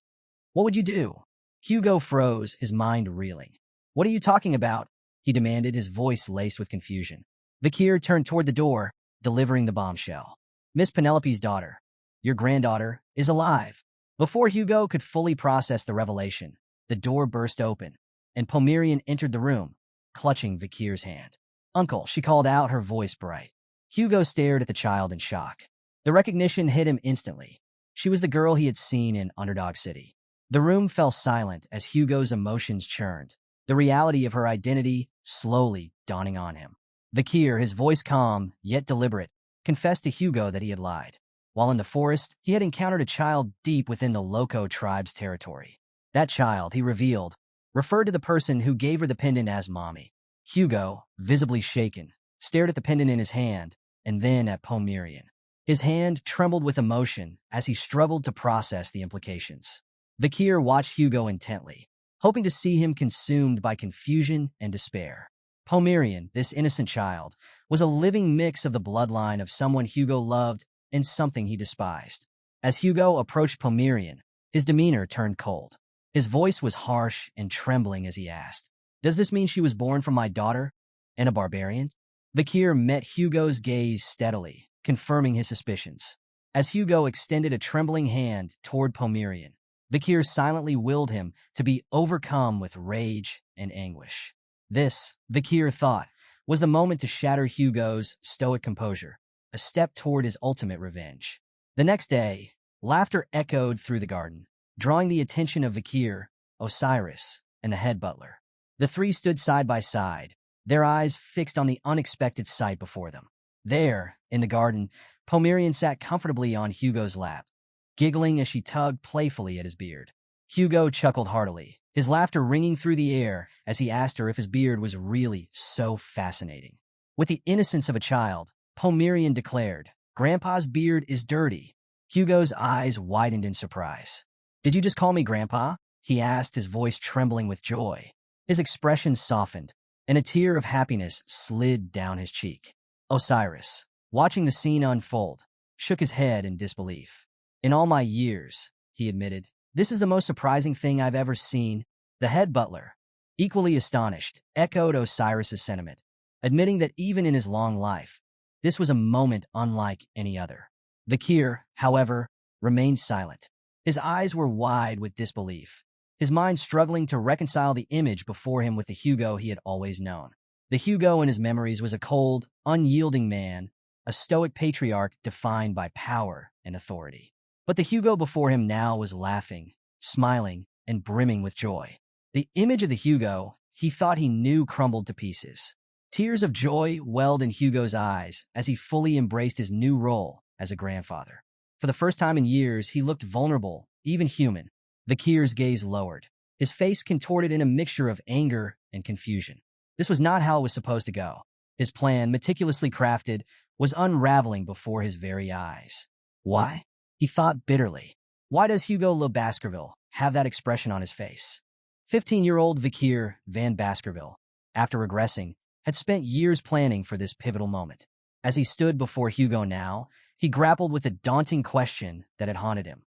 A: what would you do? Hugo froze, his mind reeling. "What are you talking about?" he demanded, his voice laced with confusion. Vakir turned toward the door, delivering the bombshell. "Miss Penelope's daughter, your granddaughter, is alive." Before Hugo could fully process the revelation, the door burst open, and Pomerian entered the room, clutching Vakir's hand. "Uncle," she called out, her voice bright. Hugo stared at the child in shock. The recognition hit him instantly. She was the girl he had seen in Underdog City. The room fell silent as Hugo's emotions churned, the reality of her identity slowly dawning on him. Vakir, his voice calm, yet deliberate, confessed to Hugo that he had lied. While in the forest, he had encountered a child deep within the Loco tribe's territory. That child, he revealed, referred to the person who gave her the pendant as Mommy. Hugo, visibly shaken, stared at the pendant in his hand and then at Pomerian. His hand trembled with emotion as he struggled to process the implications. Vakir watched Hugo intently, hoping to see him consumed by confusion and despair. Pomerian, this innocent child, was a living mix of the bloodline of someone Hugo loved and something he despised. As Hugo approached Pomerian, his demeanor turned cold. His voice was harsh and trembling as he asked, "Does this mean she was born from my daughter and a barbarian?" Vakir met Hugo's gaze steadily, confirming his suspicions. As Hugo extended a trembling hand toward Pomerian, Vakir silently willed him to be overcome with rage and anguish. This, Vakir thought, was the moment to shatter Hugo's stoic composure, a step toward his ultimate revenge. The next day, laughter echoed through the garden, drawing the attention of Vakir, Osiris, and the head butler. The three stood side by side, their eyes fixed on the unexpected sight before them. There, in the garden, Pomerian sat comfortably on Hugo's lap, giggling as she tugged playfully at his beard. Hugo chuckled heartily, his laughter ringing through the air as he asked her if his beard was really so fascinating. With the innocence of a child, Pomerian declared, "Grandpa's beard is dirty." Hugo's eyes widened in surprise. "Did you just call me Grandpa?" he asked, his voice trembling with joy. His expression softened, and a tear of happiness slid down his cheek. Osiris, watching the scene unfold, shook his head in disbelief. "In all my years," he admitted, "this is the most surprising thing I've ever seen." The head butler, equally astonished, echoed Osiris's sentiment, admitting that even in his long life, this was a moment unlike any other. Vakir, however, remained silent. His eyes were wide with disbelief, his mind struggling to reconcile the image before him with the Hugo he had always known. The Hugo in his memories was a cold, unyielding man, a stoic patriarch defined by power and authority. But the Hugo before him now was laughing, smiling, and brimming with joy. The image of the Hugo he thought he knew crumbled to pieces. Tears of joy welled in Hugo's eyes as he fully embraced his new role as a grandfather. For the first time in years, he looked vulnerable, even human. Vakir's gaze lowered, his face contorted in a mixture of anger and confusion. This was not how it was supposed to go. His plan, meticulously crafted, was unraveling before his very eyes. Why? He thought bitterly. Why does Hugo Le Baskerville have that expression on his face? 15-year-old Vakir Van Baskerville, after regressing, had spent years planning for this pivotal moment. As he stood before Hugo now, he grappled with a daunting question that had haunted him.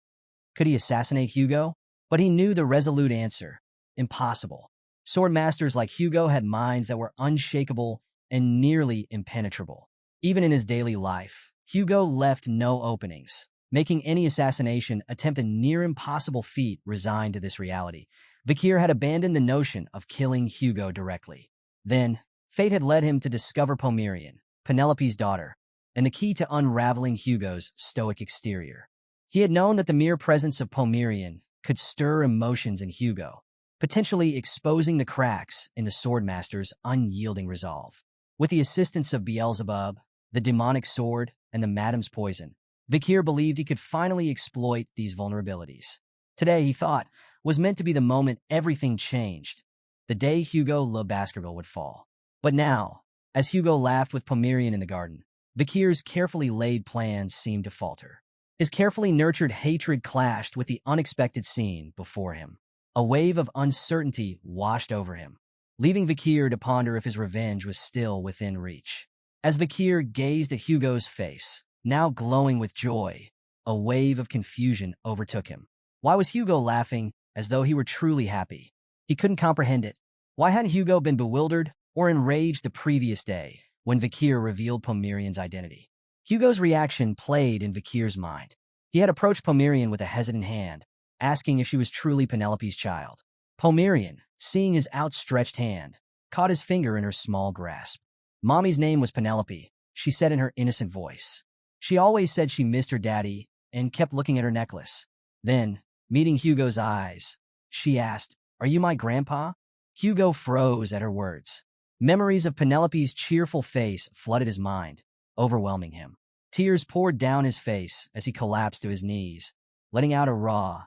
A: Could he assassinate Hugo? But he knew the resolute answer. Impossible. Swordmasters like Hugo had minds that were unshakable and nearly impenetrable. Even in his daily life, Hugo left no openings, making any assassination attempt a near-impossible feat. Resigned to this reality, Vakir had abandoned the notion of killing Hugo directly. Then, fate had led him to discover Pomerian, Penelope's daughter, and the key to unraveling Hugo's stoic exterior. He had known that the mere presence of Pomerian could stir emotions in Hugo, potentially exposing the cracks in the Swordmaster's unyielding resolve. With the assistance of Beelzebub, the demonic sword, and the Madam's poison, Vakir believed he could finally exploit these vulnerabilities. Today, he thought, was meant to be the moment everything changed, the day Hugo Le Baskerville would fall. But now, as Hugo laughed with Pomerian in the garden, Vakir's carefully laid plans seemed to falter. His carefully nurtured hatred clashed with the unexpected scene before him. A wave of uncertainty washed over him, leaving Vakir to ponder if his revenge was still within reach. As Vakir gazed at Hugo's face, now glowing with joy, a wave of confusion overtook him. Why was Hugo laughing as though he were truly happy? He couldn't comprehend it. Why hadn't Hugo been bewildered or enraged the previous day when Vakir revealed Pomerian's identity? Hugo's reaction played in Vakir's mind. He had approached Pomerian with a hesitant hand, asking if she was truly Penelope's child. Pomerian, seeing his outstretched hand, caught his finger in her small grasp. "Mommy's name was Penelope," she said in her innocent voice. "She always said she missed her daddy and kept looking at her necklace. Then, meeting Hugo's eyes, she asked, "Are you my grandpa?" Hugo froze at her words. Memories of Penelope's cheerful face flooded his mind, overwhelming him. Tears poured down his face as he collapsed to his knees, letting out a raw,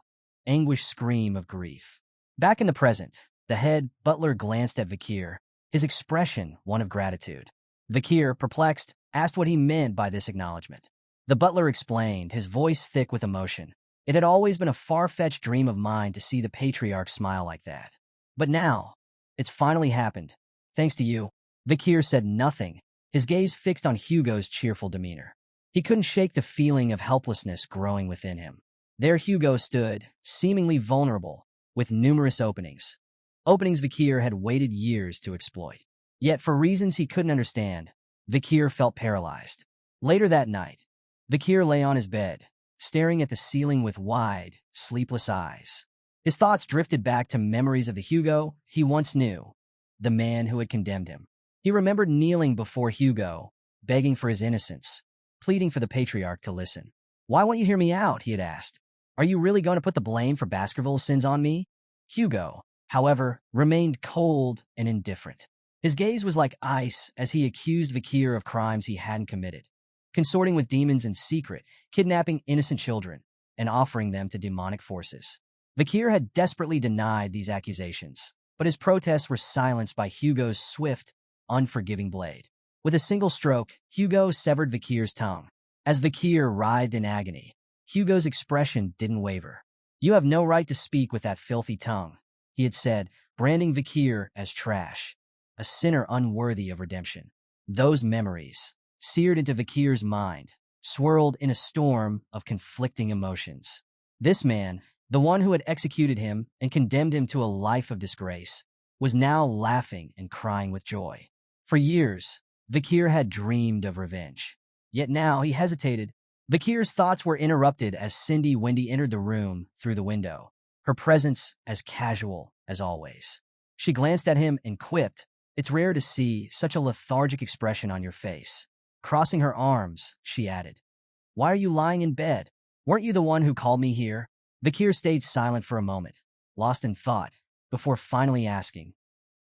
A: anguished scream of grief. Back in the present, the head butler glanced at Vakir, his expression one of gratitude. Vakir, perplexed, asked what he meant by this acknowledgement. The butler explained, his voice thick with emotion. It had always been a far-fetched dream of mine to see the patriarch smile like that. But now, it's finally happened. Thanks to you. Vakir said nothing, his gaze fixed on Hugo's cheerful demeanor. He couldn't shake the feeling of helplessness growing within him. There Hugo stood, seemingly vulnerable, with numerous openings. Openings Vakir had waited years to exploit. Yet for reasons he couldn't understand, Vakir felt paralyzed. Later that night, Vakir lay on his bed, staring at the ceiling with wide, sleepless eyes. His thoughts drifted back to memories of the Hugo he once knew, the man who had condemned him. He remembered kneeling before Hugo, begging for his innocence, pleading for the patriarch to listen. "Why won't you hear me out?" he had asked. "Are you really going to put the blame for Baskerville's sins on me?" Hugo, however, remained cold and indifferent. His gaze was like ice as he accused Vakir of crimes he hadn't committed, consorting with demons in secret, kidnapping innocent children, and offering them to demonic forces. Vakir had desperately denied these accusations, but his protests were silenced by Hugo's swift, unforgiving blade. With a single stroke, Hugo severed Vakir's tongue. As Vakir writhed in agony, Hugo's expression didn't waver. "You have no right to speak with that filthy tongue," he had said, branding Vakir as trash, a sinner unworthy of redemption. Those memories, seared into Vakir's mind, swirled in a storm of conflicting emotions. This man, the one who had executed him and condemned him to a life of disgrace, was now laughing and crying with joy. For years, Vakir had dreamed of revenge. Yet now he hesitated. Vakir's thoughts were interrupted as Cindy Wendy entered the room through the window, her presence as casual as always. She glanced at him and quipped, "It's rare to see such a lethargic expression on your face." Crossing her arms, she added, "Why are you lying in bed? Weren't you the one who called me here?" Vakir stayed silent for a moment, lost in thought, before finally asking,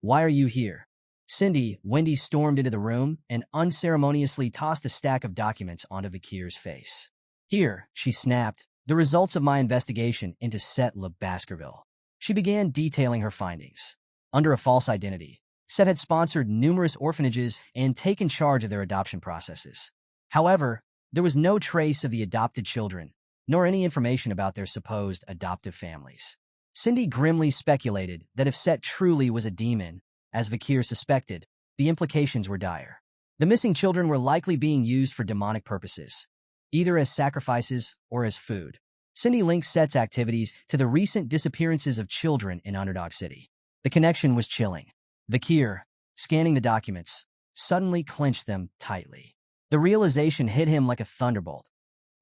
A: "Why are you here?" Cindy Wendy stormed into the room and unceremoniously tossed a stack of documents onto Vakir's face. "Here," she snapped, "the results of my investigation into Set Le Baskerville." She began detailing her findings. Under a false identity, Set had sponsored numerous orphanages and taken charge of their adoption processes. However, there was no trace of the adopted children, nor any information about their supposed adoptive families. Cindy grimly speculated that if Set truly was a demon, as Vakir suspected, the implications were dire. The missing children were likely being used for demonic purposes, either as sacrifices or as food. Cindy linked Set's activities to the recent disappearances of children in Underdog City. The connection was chilling. Vakir, scanning the documents, suddenly clenched them tightly. The realization hit him like a thunderbolt.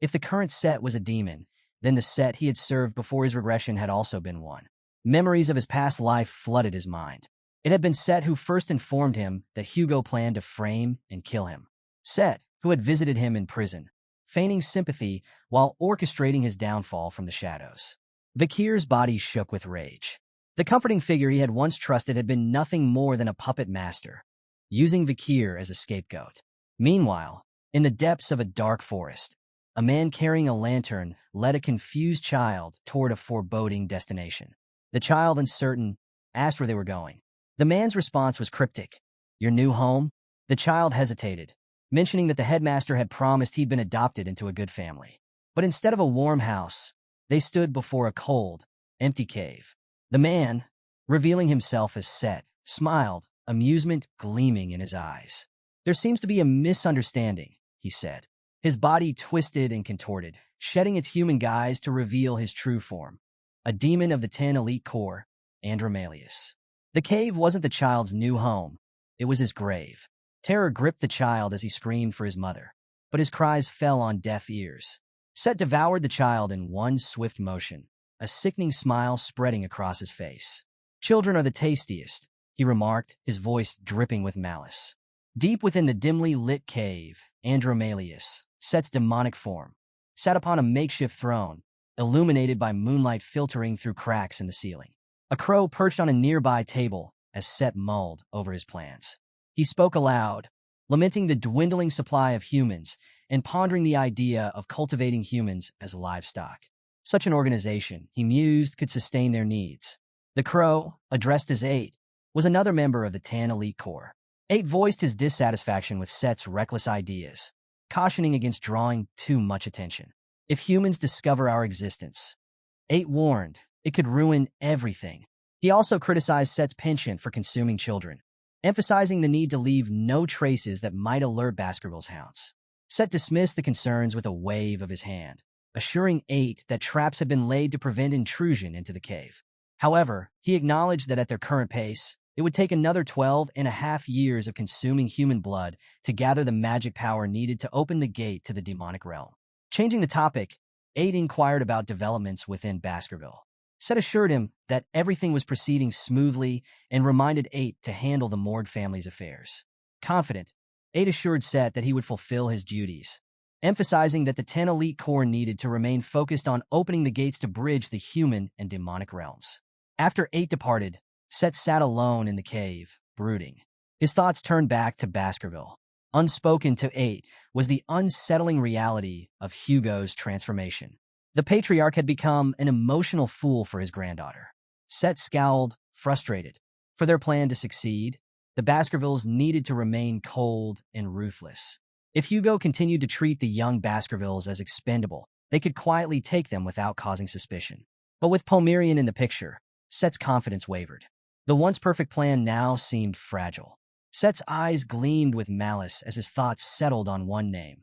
A: If the current Set was a demon, then the Set he had served before his regression had also been one. Memories of his past life flooded his mind. It had been Set who first informed him that Hugo planned to frame and kill him. Set, who had visited him in prison, feigning sympathy while orchestrating his downfall from the shadows. Vakir's body shook with rage. The comforting figure he had once trusted had been nothing more than a puppet master, using Vakir as a scapegoat. Meanwhile, in the depths of a dark forest, a man carrying a lantern led a confused child toward a foreboding destination. The child, uncertain, asked where they were going. The man's response was cryptic. "Your new home?" The child hesitated, mentioning that the headmaster had promised he'd been adopted into a good family. But instead of a warm house, they stood before a cold, empty cave. The man, revealing himself as Set, smiled, amusement gleaming in his eyes. "There seems to be a misunderstanding," he said. His body twisted and contorted, shedding its human guise to reveal his true form. A demon of the 10 elite corps, Andromalius. The cave wasn't the child's new home. It was his grave. Terror gripped the child as he screamed for his mother, but his cries fell on deaf ears. Set devoured the child in one swift motion, a sickening smile spreading across his face. "Children are the tastiest," he remarked, his voice dripping with malice. Deep within the dimly lit cave, Andromalius, Set's demonic form, sat upon a makeshift throne, illuminated by moonlight filtering through cracks in the ceiling. A crow perched on a nearby table as Set mulled over his plans. He spoke aloud, lamenting the dwindling supply of humans and pondering the idea of cultivating humans as livestock. Such an organization, he mused, could sustain their needs. The crow, addressed as 8, was another member of the 10 elite corps. 8 voiced his dissatisfaction with Set's reckless ideas, cautioning against drawing too much attention. If humans discover our existence, 8 warned, it could ruin everything. He also criticized Set's penchant for consuming children, emphasizing the need to leave no traces that might alert Baskerville's hounds. Set dismissed the concerns with a wave of his hand, assuring 8 that traps had been laid to prevent intrusion into the cave. However, he acknowledged that at their current pace, it would take another 12.5 years of consuming human blood to gather the magic power needed to open the gate to the demonic realm. Changing the topic, 8 inquired about developments within Baskerville. Set assured him that everything was proceeding smoothly and reminded 8 to handle the Morg family's affairs. Confident, 8 assured Set that he would fulfill his duties, emphasizing that the 10 elite corps needed to remain focused on opening the gates to bridge the human and demonic realms. After 8 departed, Set sat alone in the cave, brooding. His thoughts turned back to Baskerville. Unspoken to 8 was the unsettling reality of Hugo's transformation. The patriarch had become an emotional fool for his granddaughter. Set scowled, frustrated. For their plan to succeed, the Baskervilles needed to remain cold and ruthless. If Hugo continued to treat the young Baskervilles as expendable, they could quietly take them without causing suspicion. But with Pomerian in the picture, Set's confidence wavered. The once perfect plan now seemed fragile. Set's eyes gleamed with malice as his thoughts settled on one name,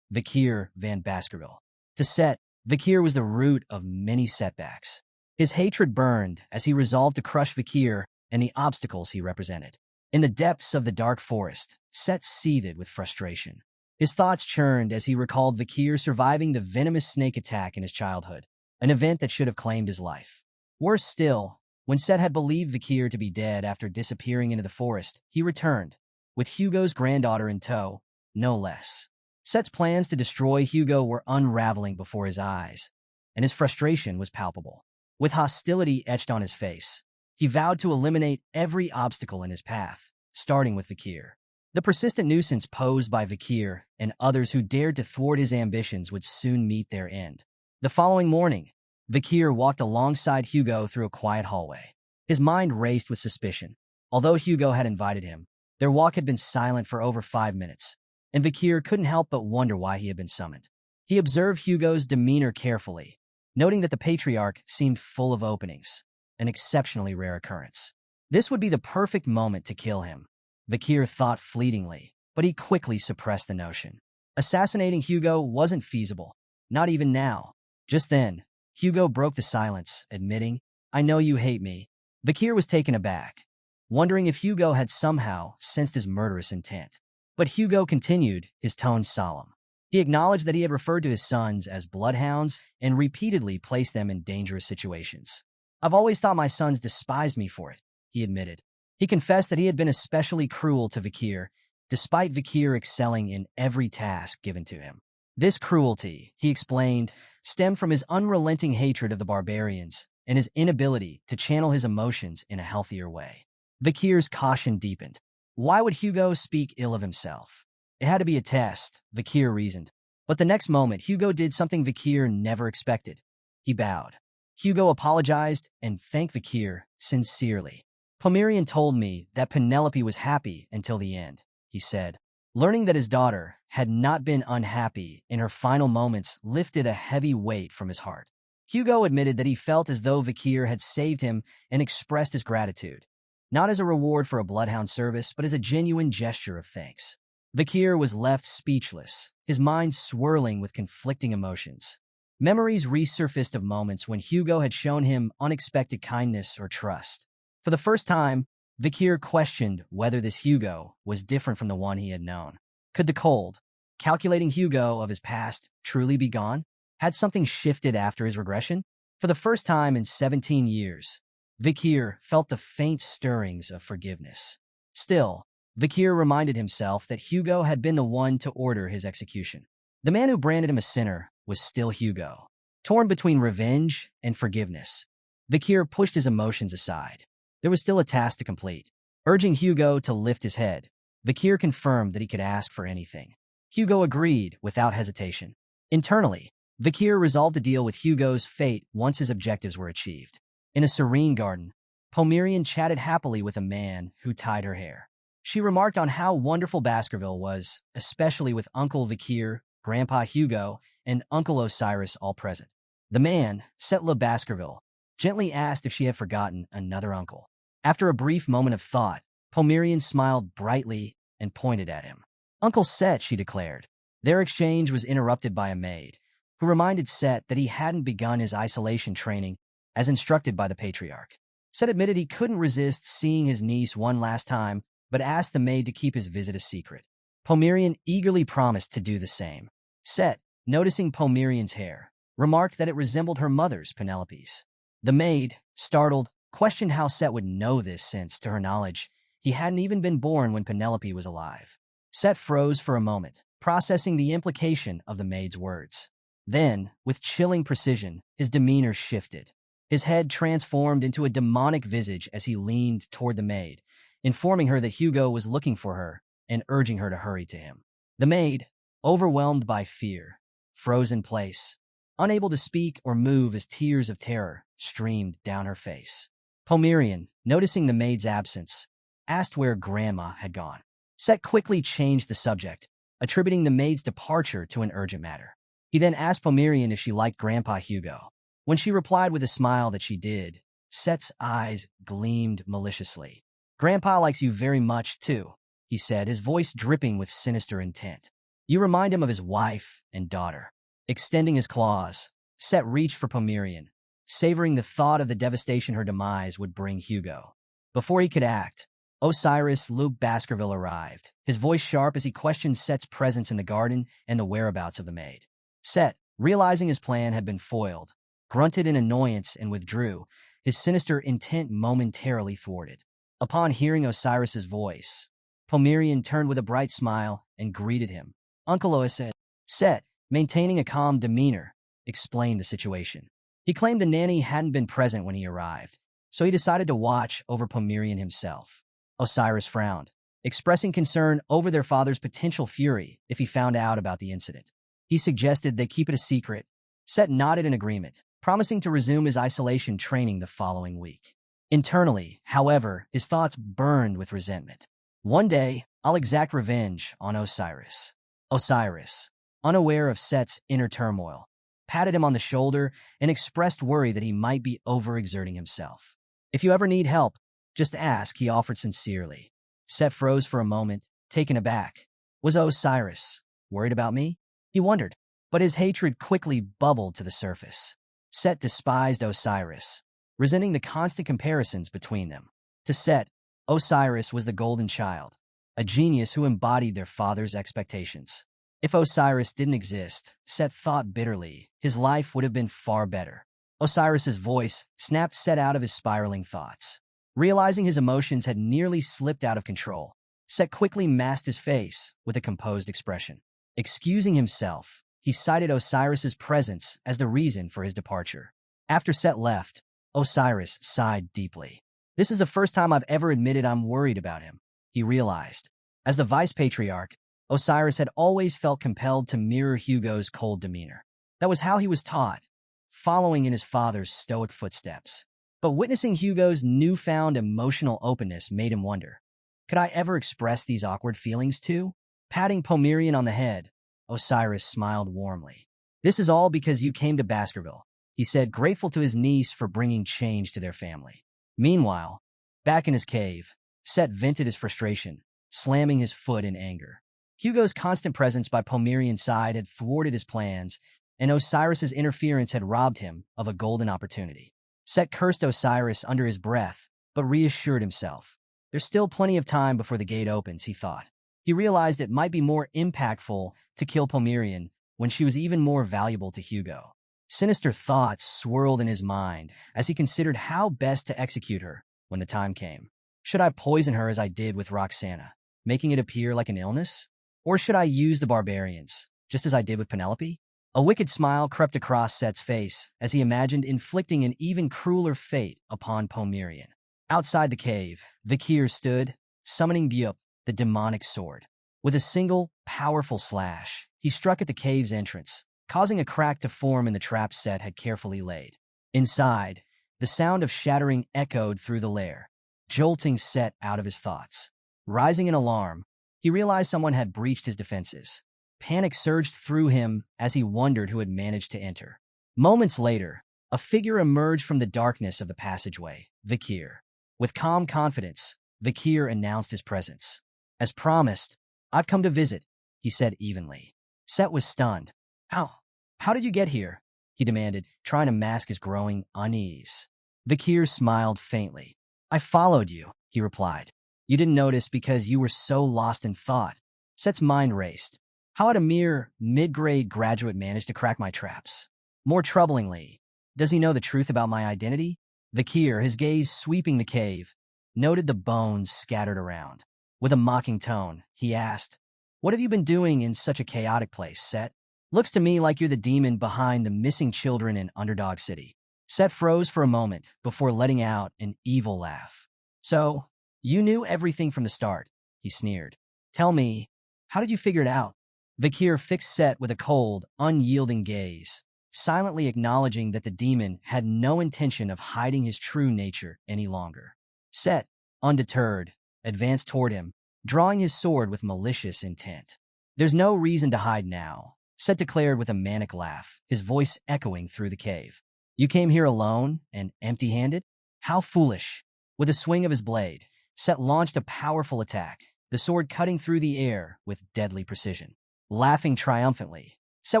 A: Vakir van Baskerville. To Set, Vakir was the root of many setbacks. His hatred burned as he resolved to crush Vakir and the obstacles he represented. In the depths of the dark forest, Set seethed with frustration. His thoughts churned as he recalled Vakir surviving the venomous snake attack in his childhood, an event that should have claimed his life. Worse still, when Set had believed Vakir to be dead after disappearing into the forest, he returned, with Hugo's granddaughter in tow, no less. Set's plans to destroy Hugo were unraveling before his eyes, and his frustration was palpable. With hostility etched on his face, he vowed to eliminate every obstacle in his path, starting with Vakir. The persistent nuisance posed by Vakir and others who dared to thwart his ambitions would soon meet their end. The following morning, Vakir walked alongside Hugo through a quiet hallway. His mind raced with suspicion. Although Hugo had invited him, their walk had been silent for over 5 minutes, and Vakir couldn't help but wonder why he had been summoned. He observed Hugo's demeanor carefully, noting that the patriarch seemed full of openings, an exceptionally rare occurrence. This would be the perfect moment to kill him, Vakir thought fleetingly, but he quickly suppressed the notion. Assassinating Hugo wasn't feasible, not even now. Just then, Hugo broke the silence, admitting, "I know you hate me." Vakir was taken aback, wondering if Hugo had somehow sensed his murderous intent. But Hugo continued, his tone solemn. He acknowledged that he had referred to his sons as bloodhounds and repeatedly placed them in dangerous situations. "I've always thought my sons despised me for it," he admitted. He confessed that he had been especially cruel to Vakir, despite Vakir excelling in every task given to him. This cruelty, he explained, stemmed from his unrelenting hatred of the barbarians and his inability to channel his emotions in a healthier way. Vakir's caution deepened. Why would Hugo speak ill of himself? It had to be a test, Vakir reasoned. But the next moment, Hugo did something Vakir never expected. He bowed. Hugo apologized and thanked Vakir sincerely. "Pomerian told me that Penelope was happy until the end," he said. Learning that his daughter had not been unhappy in her final moments lifted a heavy weight from his heart. Hugo admitted that he felt as though Vakir had saved him and expressed his gratitude, not as a reward for a bloodhound service, but as a genuine gesture of thanks. Vakir was left speechless, his mind swirling with conflicting emotions. Memories resurfaced of moments when Hugo had shown him unexpected kindness or trust. For the first time, Vakir questioned whether this Hugo was different from the one he had known. Could the cold, calculating Hugo of his past truly be gone? Had something shifted after his regression? For the first time in 17 years, Vakir felt the faint stirrings of forgiveness. Still, Vakir reminded himself that Hugo had been the one to order his execution. The man who branded him a sinner was still Hugo. Torn between revenge and forgiveness, Vakir pushed his emotions aside. There was still a task to complete. Urging Hugo to lift his head, Vakir confirmed that he could ask for anything. Hugo agreed without hesitation. Internally, Vakir resolved to deal with Hugo's fate once his objectives were achieved. In a serene garden, Pomerian chatted happily with a man who tied her hair. She remarked on how wonderful Baskerville was, especially with Uncle Vakir, Grandpa Hugo, and Uncle Osiris all present. The man, Setla Baskerville, gently asked if she had forgotten another uncle. After a brief moment of thought, Pomerian smiled brightly and pointed at him. Uncle Set, she declared. Their exchange was interrupted by a maid, who reminded Set that he hadn't begun his isolation training as instructed by the patriarch. Set admitted he couldn't resist seeing his niece one last time, but asked the maid to keep his visit a secret. Pomerian eagerly promised to do the same. Set, noticing Pomerian's hair, remarked that it resembled her mother's, Penelope's. The maid, startled, questioned how Set would know this since, to her knowledge, he hadn't even been born when Penelope was alive. Set froze for a moment, processing the implication of the maid's words. Then, with chilling precision, his demeanor shifted. His head transformed into a demonic visage as he leaned toward the maid, informing her that Hugo was looking for her and urging her to hurry to him. The maid, overwhelmed by fear, froze in place, unable to speak or move as tears of terror streamed down her face. Pomerian, noticing the maid's absence, asked where Grandma had gone. Set quickly changed the subject, attributing the maid's departure to an urgent matter. He then asked Pomerian if she liked Grandpa Hugo. When she replied with a smile that she did, Set's eyes gleamed maliciously. Grandpa likes you very much, too, he said, his voice dripping with sinister intent. You remind him of his wife and daughter. Extending his claws, Set reached for Pomerian, savoring the thought of the devastation her demise would bring Hugo. Before he could act, Osiris Luke Baskerville arrived, his voice sharp as he questioned Set's presence in the garden and the whereabouts of the maid. Set, realizing his plan had been foiled, grunted in annoyance and withdrew, his sinister intent momentarily thwarted. Upon hearing Osiris's voice, Pomerian turned with a bright smile and greeted him. Uncle Osiris. Set, maintaining a calm demeanor, explained the situation. He claimed the nanny hadn't been present when he arrived, so he decided to watch over Pomerian himself. Osiris frowned, expressing concern over their father's potential fury if he found out about the incident. He suggested they keep it a secret. Set nodded in agreement, promising to resume his isolation training the following week. Internally, however, his thoughts burned with resentment. One day, I'll exact revenge on Osiris. Osiris, unaware of Set's inner turmoil, patted him on the shoulder and expressed worry that he might be overexerting himself. If you ever need help, just ask, he offered sincerely. Set froze for a moment, taken aback. Was Osiris worried about me? He wondered, but his hatred quickly bubbled to the surface. Set despised Osiris, resenting the constant comparisons between them. To Set, Osiris was the golden child, a genius who embodied their father's expectations. If Osiris didn't exist, Set thought bitterly, his life would have been far better. Osiris's voice snapped Set out of his spiraling thoughts. Realizing his emotions had nearly slipped out of control, Set quickly masked his face with a composed expression. Excusing himself, he cited Osiris's presence as the reason for his departure. After Set left, Osiris sighed deeply. This is the first time I've ever admitted I'm worried about him, he realized. As the vice-patriarch, Osiris had always felt compelled to mirror Hugo's cold demeanor. That was how he was taught, following in his father's stoic footsteps. But witnessing Hugo's newfound emotional openness made him wonder, could I ever express these awkward feelings too? Patting Pomerian on the head, Osiris smiled warmly. This is all because you came to Baskerville, he said, grateful to his niece for bringing change to their family. Meanwhile, back in his cave, Set vented his frustration, slamming his foot in anger. Hugo's constant presence by Pomerian's side had thwarted his plans, and Osiris's interference had robbed him of a golden opportunity. Set cursed Osiris under his breath, but reassured himself. There's still plenty of time before the gate opens, he thought. He realized it might be more impactful to kill Pomerian when she was even more valuable to Hugo. Sinister thoughts swirled in his mind as he considered how best to execute her when the time came. Should I poison her as I did with Roxana, making it appear like an illness? Or should I use the barbarians, just as I did with Penelope? A wicked smile crept across Set's face as he imagined inflicting an even crueler fate upon Pomerian. Outside the cave, Vakir stood, summoning Beelzebub, the demonic sword. With a single, powerful slash, he struck at the cave's entrance, causing a crack to form in the trap Set had carefully laid. Inside, the sound of shattering echoed through the lair, jolting Set out of his thoughts. Rising in alarm, he realized someone had breached his defenses. Panic surged through him as he wondered who had managed to enter. Moments later, a figure emerged from the darkness of the passageway, Vakir. With calm confidence, Vakir announced his presence. As promised, I've come to visit, he said evenly. Set was stunned. How did you get here? He demanded, trying to mask his growing unease. Vakir smiled faintly. I followed you, he replied. You didn't notice because you were so lost in thought. Set's mind raced. How had a mere mid-grade graduate managed to crack my traps? More troublingly, does he know the truth about my identity? Vakir, his gaze sweeping the cave, noted the bones scattered around. With a mocking tone, he asked, What have you been doing in such a chaotic place, Set? Looks to me like you're the demon behind the missing children in Underdog City. Set froze for a moment before letting out an evil laugh. So, you knew everything from the start, he sneered. Tell me, how did you figure it out? Vakir fixed Set with a cold, unyielding gaze, silently acknowledging that the demon had no intention of hiding his true nature any longer. Set, undeterred, advanced toward him, drawing his sword with malicious intent. There's no reason to hide now, Set declared with a manic laugh, his voice echoing through the cave. You came here alone and empty-handed? How foolish. With a swing of his blade, Set launched a powerful attack, the sword cutting through the air with deadly precision. Laughing triumphantly, Set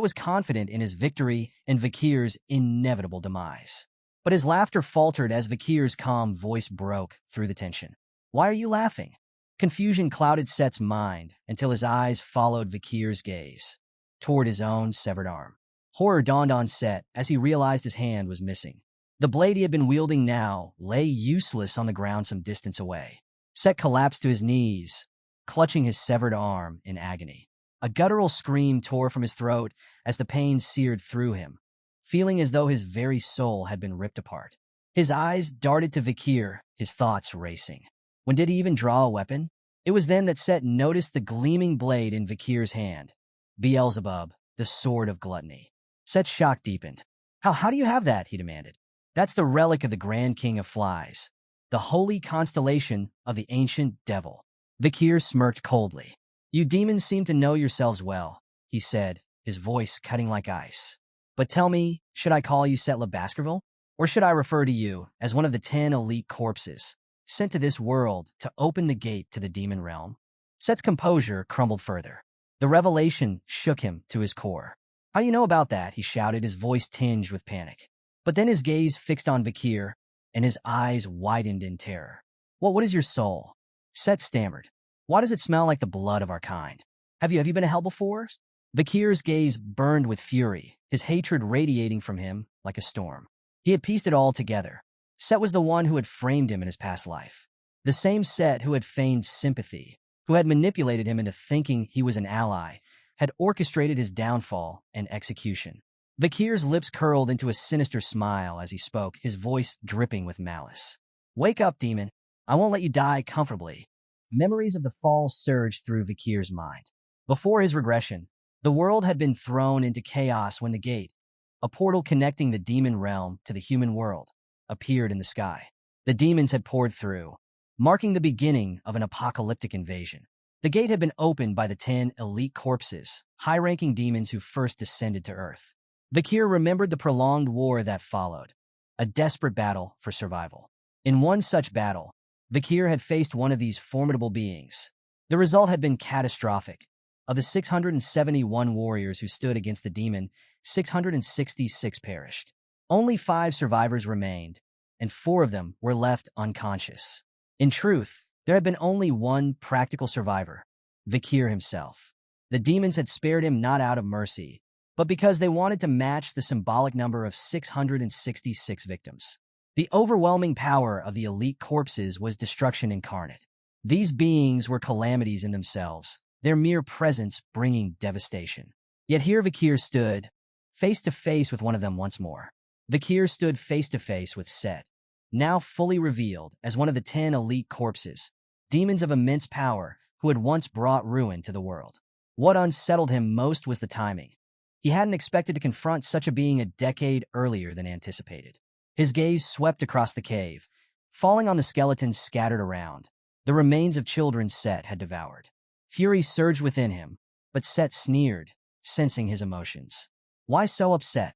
A: was confident in his victory and Vakir's inevitable demise. But his laughter faltered as Vakir's calm voice broke through the tension. Why are you laughing? Confusion clouded Set's mind until his eyes followed Vakir's gaze toward his own severed arm. Horror dawned on Set as he realized his hand was missing. The blade he had been wielding now lay useless on the ground some distance away. Set collapsed to his knees, clutching his severed arm in agony. A guttural scream tore from his throat as the pain seared through him, feeling as though his very soul had been ripped apart. His eyes darted to Vakir, his thoughts racing. When did he even draw a weapon? It was then that Set noticed the gleaming blade in Vakir's hand. Beelzebub, the sword of gluttony. Set's shock deepened. How do you have that? He demanded. That's the relic of the Grand King of Flies, the holy constellation of the ancient devil. Vakir smirked coldly. You demons seem to know yourselves well, he said, his voice cutting like ice. But tell me, should I call you Setla Baskerville? Or should I refer to you as one of the 10 elite corpses sent to this world to open the gate to the demon realm? Set's composure crumbled further. The revelation shook him to his core. How do you know about that? He shouted, his voice tinged with panic. But then his gaze fixed on Vakir, and his eyes widened in terror. What is your soul? Set stammered. Why does it smell like the blood of our kind? Have you been to hell before? Vakir's gaze burned with fury, his hatred radiating from him like a storm. He had pieced it all together. Set was the one who had framed him in his past life. The same Set who had feigned sympathy, who had manipulated him into thinking he was an ally, had orchestrated his downfall and execution. Vakir's lips curled into a sinister smile as he spoke, his voice dripping with malice. Wake up, demon. I won't let you die comfortably. Memories of the fall surged through Vakir's mind. Before his regression, the world had been thrown into chaos when the gate, a portal connecting the demon realm to the human world, appeared in the sky. The demons had poured through, marking the beginning of an apocalyptic invasion. The gate had been opened by the 10 elite corpses, high-ranking demons who first descended to Earth. Vakir remembered the prolonged war that followed, a desperate battle for survival. In one such battle, Vakir had faced one of these formidable beings. The result had been catastrophic. Of the 671 warriors who stood against the demon, 666 perished. Only 5 survivors remained, and 4 of them were left unconscious. In truth, there had been only one practical survivor, Vakir himself. The demons had spared him not out of mercy, but because they wanted to match the symbolic number of 666 victims. The overwhelming power of the elite corpses was destruction incarnate. These beings were calamities in themselves, their mere presence bringing devastation. Yet here Vakir stood, face to face with one of them once more. Vakir stood face to face with Set, now fully revealed as one of the 10 elite corpses, demons of immense power who had once brought ruin to the world. What unsettled him most was the timing. He hadn't expected to confront such a being a decade earlier than anticipated. His gaze swept across the cave, falling on the skeletons scattered around, the remains of children Set had devoured. Fury surged within him, but Set sneered, sensing his emotions. Why so upset?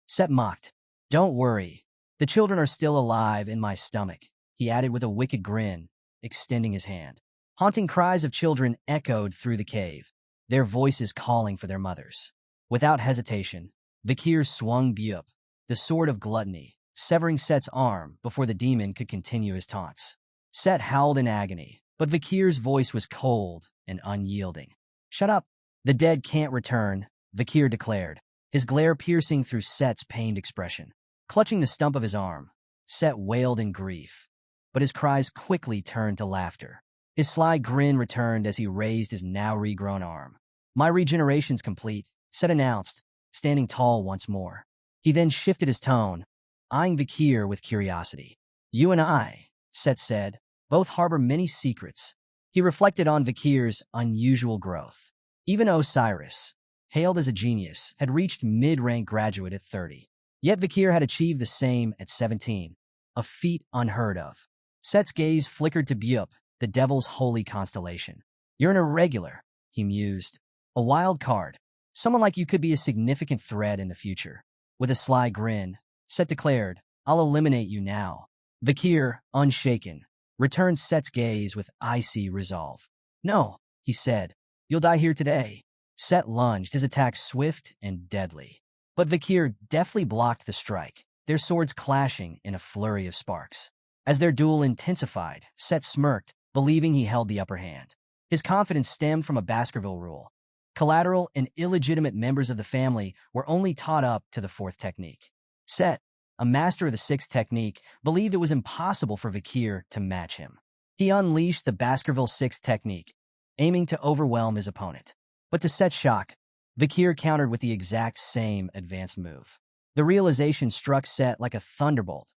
A: Set mocked. Don't worry. The children are still alive in my stomach, he added with a wicked grin, extending his hand. Haunting cries of children echoed through the cave, their voices calling for their mothers. Without hesitation, Vakir swung Beelzebub, the sword of gluttony, severing Set's arm before the demon could continue his taunts. Set howled in agony, but Vakir's voice was cold and unyielding. Shut up. The dead can't return, Vakir declared, his glare piercing through Set's pained expression. Clutching the stump of his arm, Set wailed in grief, but his cries quickly turned to laughter. His sly grin returned as he raised his now regrown arm. My regeneration's complete, Set announced, standing tall once more. He then shifted his tone, eyeing Vakir with curiosity. You and I, Set said, both harbor many secrets. He reflected on Vakir's unusual growth. Even Osiris, hailed as a genius, had reached mid-rank graduate at 30. Yet Vakir had achieved the same at 17, a feat unheard of. Set's gaze flickered to Beelzebub, the devil's holy constellation. You're an irregular, he mused. A wild card. Someone like you could be a significant threat in the future. With a sly grin, Set declared, I'll eliminate you now. Vakir, unshaken, returned Set's gaze with icy resolve. No, he said. You'll die here today. Set lunged, his attack swift and deadly. But Vakir deftly blocked the strike, their swords clashing in a flurry of sparks. As their duel intensified, Set smirked, believing he held the upper hand. His confidence stemmed from a Baskerville rule. Collateral and illegitimate members of the family were only taught up to the 4th technique. Set, a master of the 6th technique, believed it was impossible for Vakir to match him. He unleashed the Baskerville 6th technique, aiming to overwhelm his opponent. But to Set's shock, Vakir countered with the exact same advanced move. The realization struck Set like a thunderbolt.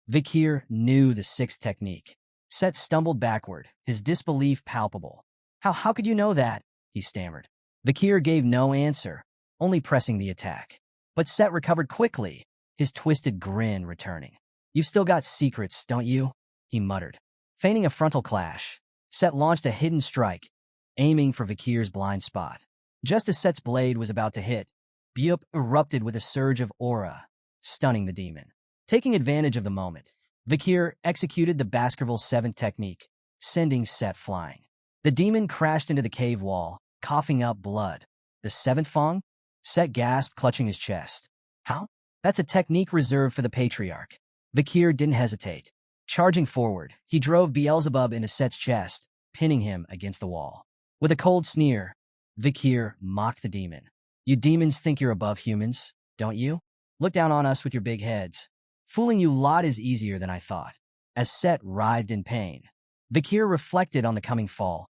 A: Vakir knew the 6th technique. Set stumbled backward, his disbelief palpable. How could you know that? He stammered. Vakir gave no answer, only pressing the attack. But Set recovered quickly, his twisted grin returning. You've still got secrets, don't you? He muttered. Feigning a frontal clash, Set launched a hidden strike, aiming for Vakir's blind spot. Just as Set's blade was about to hit, Beelzebub erupted with a surge of aura, stunning the demon. Taking advantage of the moment, Vakir executed the Baskerville 7th technique, sending Set flying. The demon crashed into the cave wall, coughing up blood. The 7th Fong? Set gasped, clutching his chest. How? That's a technique reserved for the patriarch. Vakir didn't hesitate. Charging forward, he drove Beelzebub into Set's chest, pinning him against the wall. With a cold sneer, Vakir mocked the demon. You demons think you're above humans, don't you? Look down on us with your big heads. Fooling you lot is easier than I thought. As Set writhed in pain, Vakir reflected on the coming fall,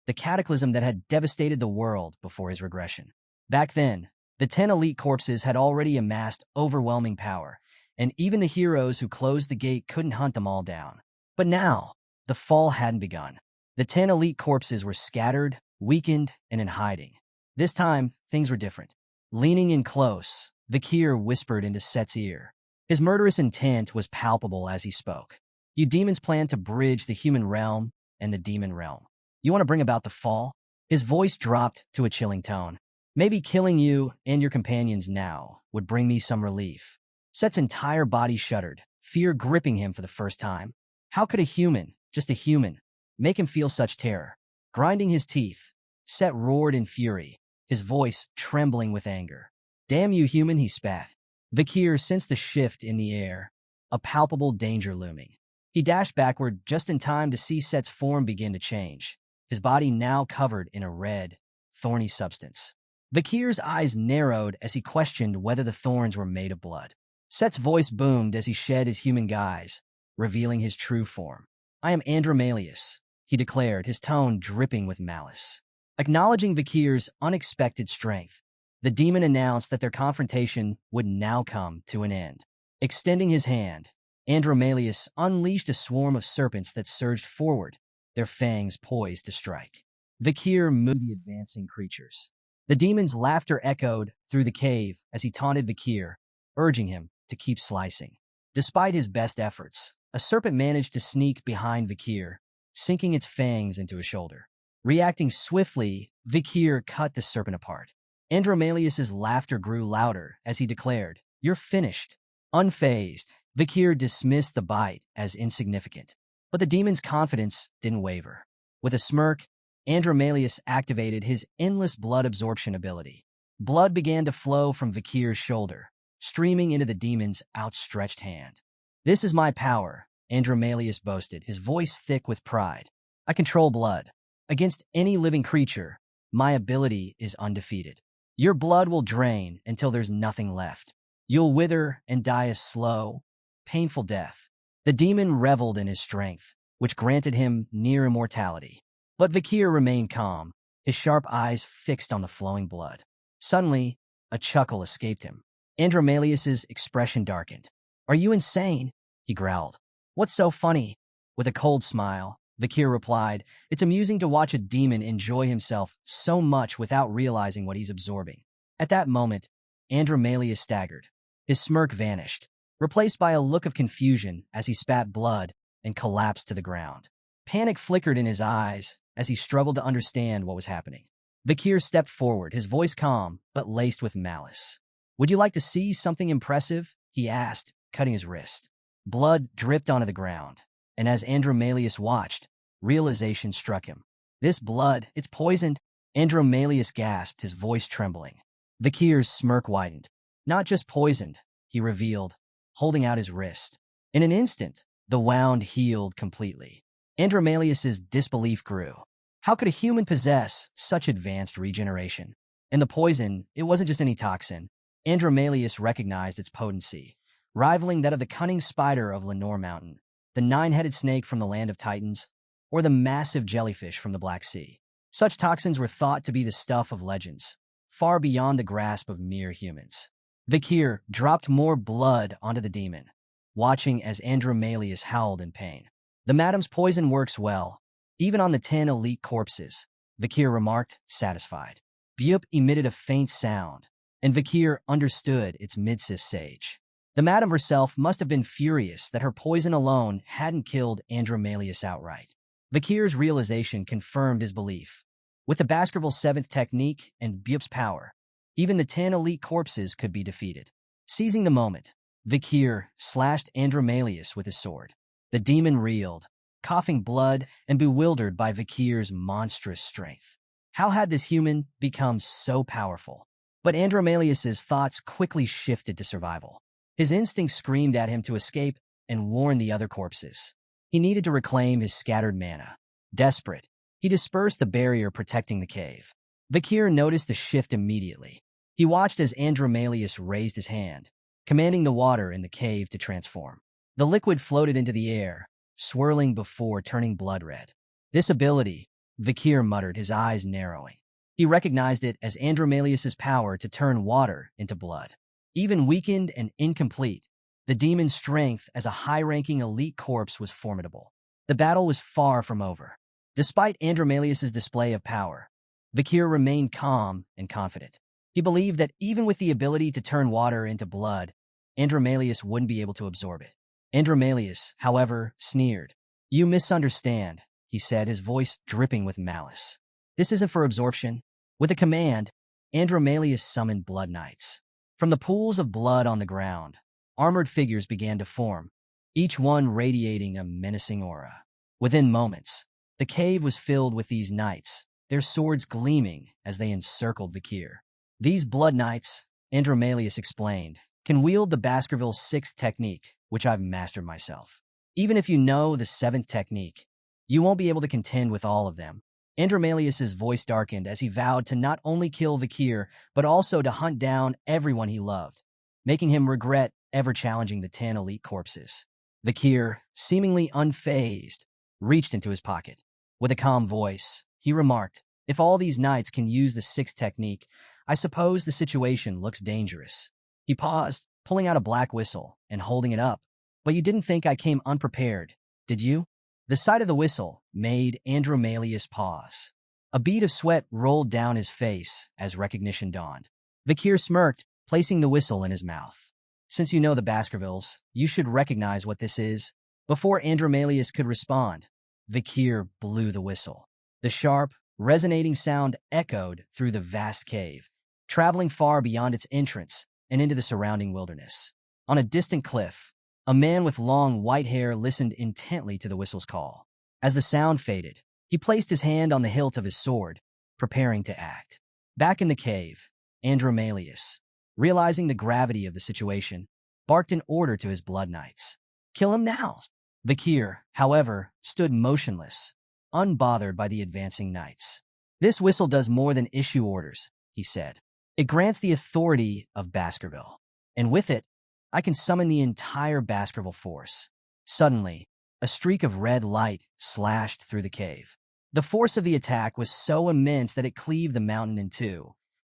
A: the cataclysm that had devastated the world before his regression. Back then, the 10 elite corpses had already amassed overwhelming power, and even the heroes who closed the gate couldn't hunt them all down. But now, the fall hadn't begun. The 10 elite corpses were scattered, weakened, and in hiding. This time, things were different. Leaning in close, Vakir whispered into Set's ear. His murderous intent was palpable as he spoke. You demons plan to bridge the human realm and the demon realm. You want to bring about the fall? His voice dropped to a chilling tone. Maybe killing you and your companions now would bring me some relief. Set's entire body shuddered, fear gripping him for the first time. How could a human, just a human, make him feel such terror? Grinding his teeth, Set roared in fury, his voice trembling with anger. Damn you, human, he spat. Vakir sensed the shift in the air, a palpable danger looming. He dashed backward just in time to see Set's form begin to change, his body now covered in a red, thorny substance. Vakir's eyes narrowed as he questioned whether the thorns were made of blood. Set's voice boomed as he shed his human guise, revealing his true form. I am Andromalius, he declared, his tone dripping with malice. Acknowledging Vakir's unexpected strength, the demon announced that their confrontation would now come to an end. Extending his hand, Andromalius unleashed a swarm of serpents that surged forward, their fangs poised to strike. Vakir moved the advancing creatures. The demon's laughter echoed through the cave as he taunted Vakir, urging him to keep slicing. Despite his best efforts, a serpent managed to sneak behind Vakir, sinking its fangs into his shoulder. Reacting swiftly, Vakir cut the serpent apart. Andromalius's laughter grew louder as he declared, "You're finished." Unfazed, Vakir dismissed the bite as insignificant. But the demon's confidence didn't waver. With a smirk, Andromalius activated his endless blood absorption ability. Blood began to flow from Vakir's shoulder, streaming into the demon's outstretched hand. "This is my power," Andromalius boasted, his voice thick with pride. "I control blood. Against any living creature, my ability is undefeated. Your blood will drain until there's nothing left. You'll wither and die a slow, painful death." The demon reveled in his strength, which granted him near immortality. But Vakir remained calm, his sharp eyes fixed on the flowing blood. Suddenly, a chuckle escaped him. Andromalius's expression darkened. "Are you insane?" he growled. "What's so funny?" With a cold smile, Vakir replied, "It's amusing to watch a demon enjoy himself so much without realizing what he's absorbing." At that moment, Andromalius staggered. His smirk vanished, replaced by a look of confusion as he spat blood and collapsed to the ground. Panic flickered in his eyes as he struggled to understand what was happening. Vakir stepped forward, his voice calm but laced with malice. "Would you like to see something impressive?" he asked, cutting his wrist. Blood dripped onto the ground, and as Andromalius watched, realization struck him. "This blood, it's poisoned." Andromalius gasped, his voice trembling. Vakir's smirk widened. "Not just poisoned," he revealed, holding out his wrist. In an instant, the wound healed completely. Andromalius's disbelief grew. How could a human possess such advanced regeneration? And the poison, it wasn't just any toxin. Andromalius recognized its potency, rivaling that of the cunning spider of Lenore Mountain, the nine-headed snake from the land of Titans, or the massive jellyfish from the Black Sea. Such toxins were thought to be the stuff of legends, far beyond the grasp of mere humans. Vakir dropped more blood onto the demon, watching as Andromalius howled in pain. "The madam's poison works well, even on the 10 elite corpses," Vakir remarked, satisfied. Beelzebub emitted a faint sound, and Vakir understood its midsis sage. The madam herself must have been furious that her poison alone hadn't killed Andromalius outright. Vakir's realization confirmed his belief. With the Baskerville 7th technique and Beelzebub's power, even the 10 elite corpses could be defeated. Seizing the moment, Vakir slashed Andromalius with his sword. The demon reeled, coughing blood and bewildered by Vakir's monstrous strength. How had this human become so powerful? But Andromalius's thoughts quickly shifted to survival. His instinct screamed at him to escape and warn the other corpses. He needed to reclaim his scattered mana. Desperate, he dispersed the barrier protecting the cave. Vakir noticed the shift immediately. He watched as Andromalius raised his hand, commanding the water in the cave to transform. The liquid floated into the air, swirling before turning blood red. "This ability," Vakir muttered, his eyes narrowing. He recognized it as Andromalius's power to turn water into blood. Even weakened and incomplete, the demon's strength as a high-ranking elite corpse was formidable. The battle was far from over. Despite Andromalius's display of power, Vakir remained calm and confident. He believed that even with the ability to turn water into blood, Andromalius wouldn't be able to absorb it. Andromalius, however, sneered. "You misunderstand," he said, his voice dripping with malice. "This isn't for absorption." With a command, Andromalius summoned blood knights. From the pools of blood on the ground, armored figures began to form, each one radiating a menacing aura. Within moments, the cave was filled with these knights, their swords gleaming as they encircled Vakir. "These blood knights," Andromalius explained, "can wield the Baskerville 6th technique, which I've mastered myself. Even if you know the 7th technique, you won't be able to contend with all of them." Andromalius's voice darkened as he vowed to not only kill Vakir, but also to hunt down everyone he loved, making him regret ever challenging the 10 elite corpses. Vakir, seemingly unfazed, reached into his pocket. With a calm voice, he remarked, "If all these knights can use the 6th technique, I suppose the situation looks dangerous. He paused, pulling out a black whistle and holding it up. But you didn't think I came unprepared, did you? The sight of the whistle made Andromalius pause. A bead of sweat rolled down his face as recognition dawned. Vakir smirked, placing the whistle in his mouth. Since you know the Baskervilles, you should recognize what this is. Before Andromalius could respond, Vakir blew the whistle. The sharp, resonating sound echoed through the vast cave, traveling far beyond its entrance and into the surrounding wilderness. On a distant cliff, a man with long white hair listened intently to the whistle's call. As the sound faded, he placed his hand on the hilt of his sword, preparing to act. Back in the cave, Andromalius, realizing the gravity of the situation, barked an order to his blood knights. Kill him now! Vakir, however, stood motionless, unbothered by the advancing knights. This whistle does more than issue orders, he said. It grants the authority of Baskerville, and with it, I can summon the entire Baskerville force. Suddenly, a streak of red light slashed through the cave. The force of the attack was so immense that it cleaved the mountain in two,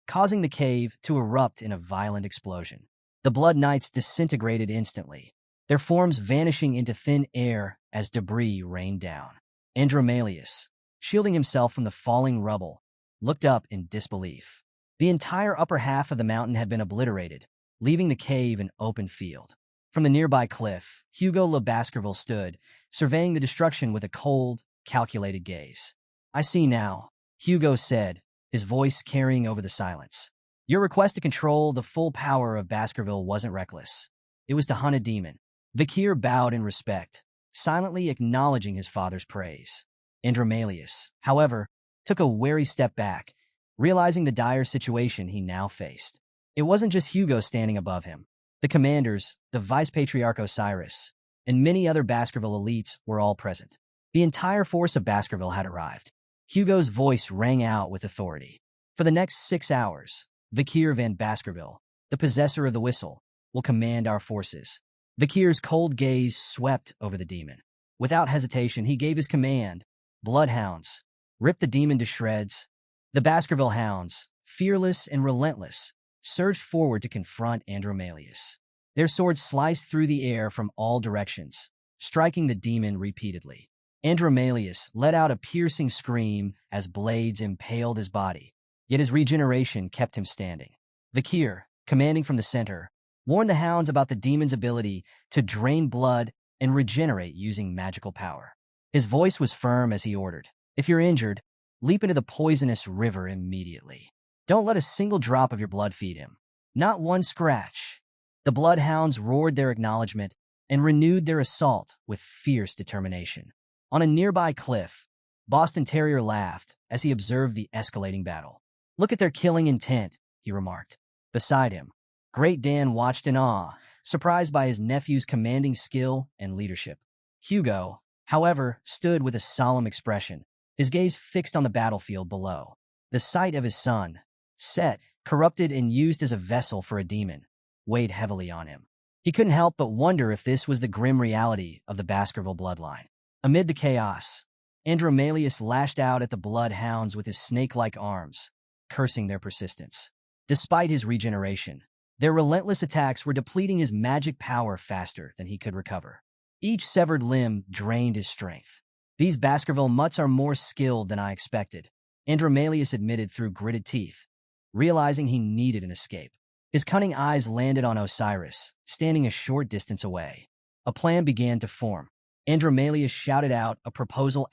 A: causing the cave to erupt in a violent explosion. The Blood Knights disintegrated instantly, their forms vanishing into thin air as debris rained down. Andromalius, shielding himself from the falling rubble, looked up in disbelief. The entire upper half of the mountain had been obliterated, leaving the cave an open field. From the nearby cliff, Hugo Le Baskerville stood, surveying the destruction with a cold, calculated gaze. I see now, Hugo said, his voice carrying over the silence. Your request to control the full power of Baskerville wasn't reckless. It was to hunt a demon. Vakir bowed in respect, silently acknowledging his father's praise. Andromalius, however, took a wary step back, realizing the dire situation he now faced. It wasn't just Hugo standing above him. The commanders, the vice-patriarch Osiris, and many other Baskerville elites were all present. The entire force of Baskerville had arrived. Hugo's voice rang out with authority. For the next 6 hours, Vakir van Baskerville, the possessor of the whistle, will command our forces. Vakir's cold gaze swept over the demon. Without hesitation, he gave his command. Bloodhounds, rip the demon to shreds. The Baskerville hounds, fearless and relentless, surged forward to confront Andromalius. Their swords sliced through the air from all directions, striking the demon repeatedly. Andromalius let out a piercing scream as blades impaled his body, yet his regeneration kept him standing. Vakir, commanding from the center, warned the hounds about the demon's ability to drain blood and regenerate using magical power. His voice was firm as he ordered, if you're injured, leap into the poisonous river immediately. Don't let a single drop of your blood feed him. Not one scratch. The bloodhounds roared their acknowledgement and renewed their assault with fierce determination. On a nearby cliff, Boston Terrier laughed as he observed the escalating battle. Look at their killing intent, he remarked. Beside him, Great Dan watched in awe, surprised by his nephew's commanding skill and leadership. Hugo, however, stood with a solemn expression, his gaze fixed on the battlefield below. The sight of his son, Set, corrupted and used as a vessel for a demon, weighed heavily on him. He couldn't help but wonder if this was the grim reality of the Baskerville bloodline. Amid the chaos, Andromalius lashed out at the bloodhounds with his snake-like arms, cursing their persistence. Despite his regeneration, their relentless attacks were depleting his magic power faster than he could recover. Each severed limb drained his strength. These Baskerville mutts are more skilled than I expected, Andromalius admitted through gritted teeth, realizing he needed an escape. His cunning eyes landed on Osiris, standing a short distance away. A plan began to form. Andromalius shouted out a proposal ****.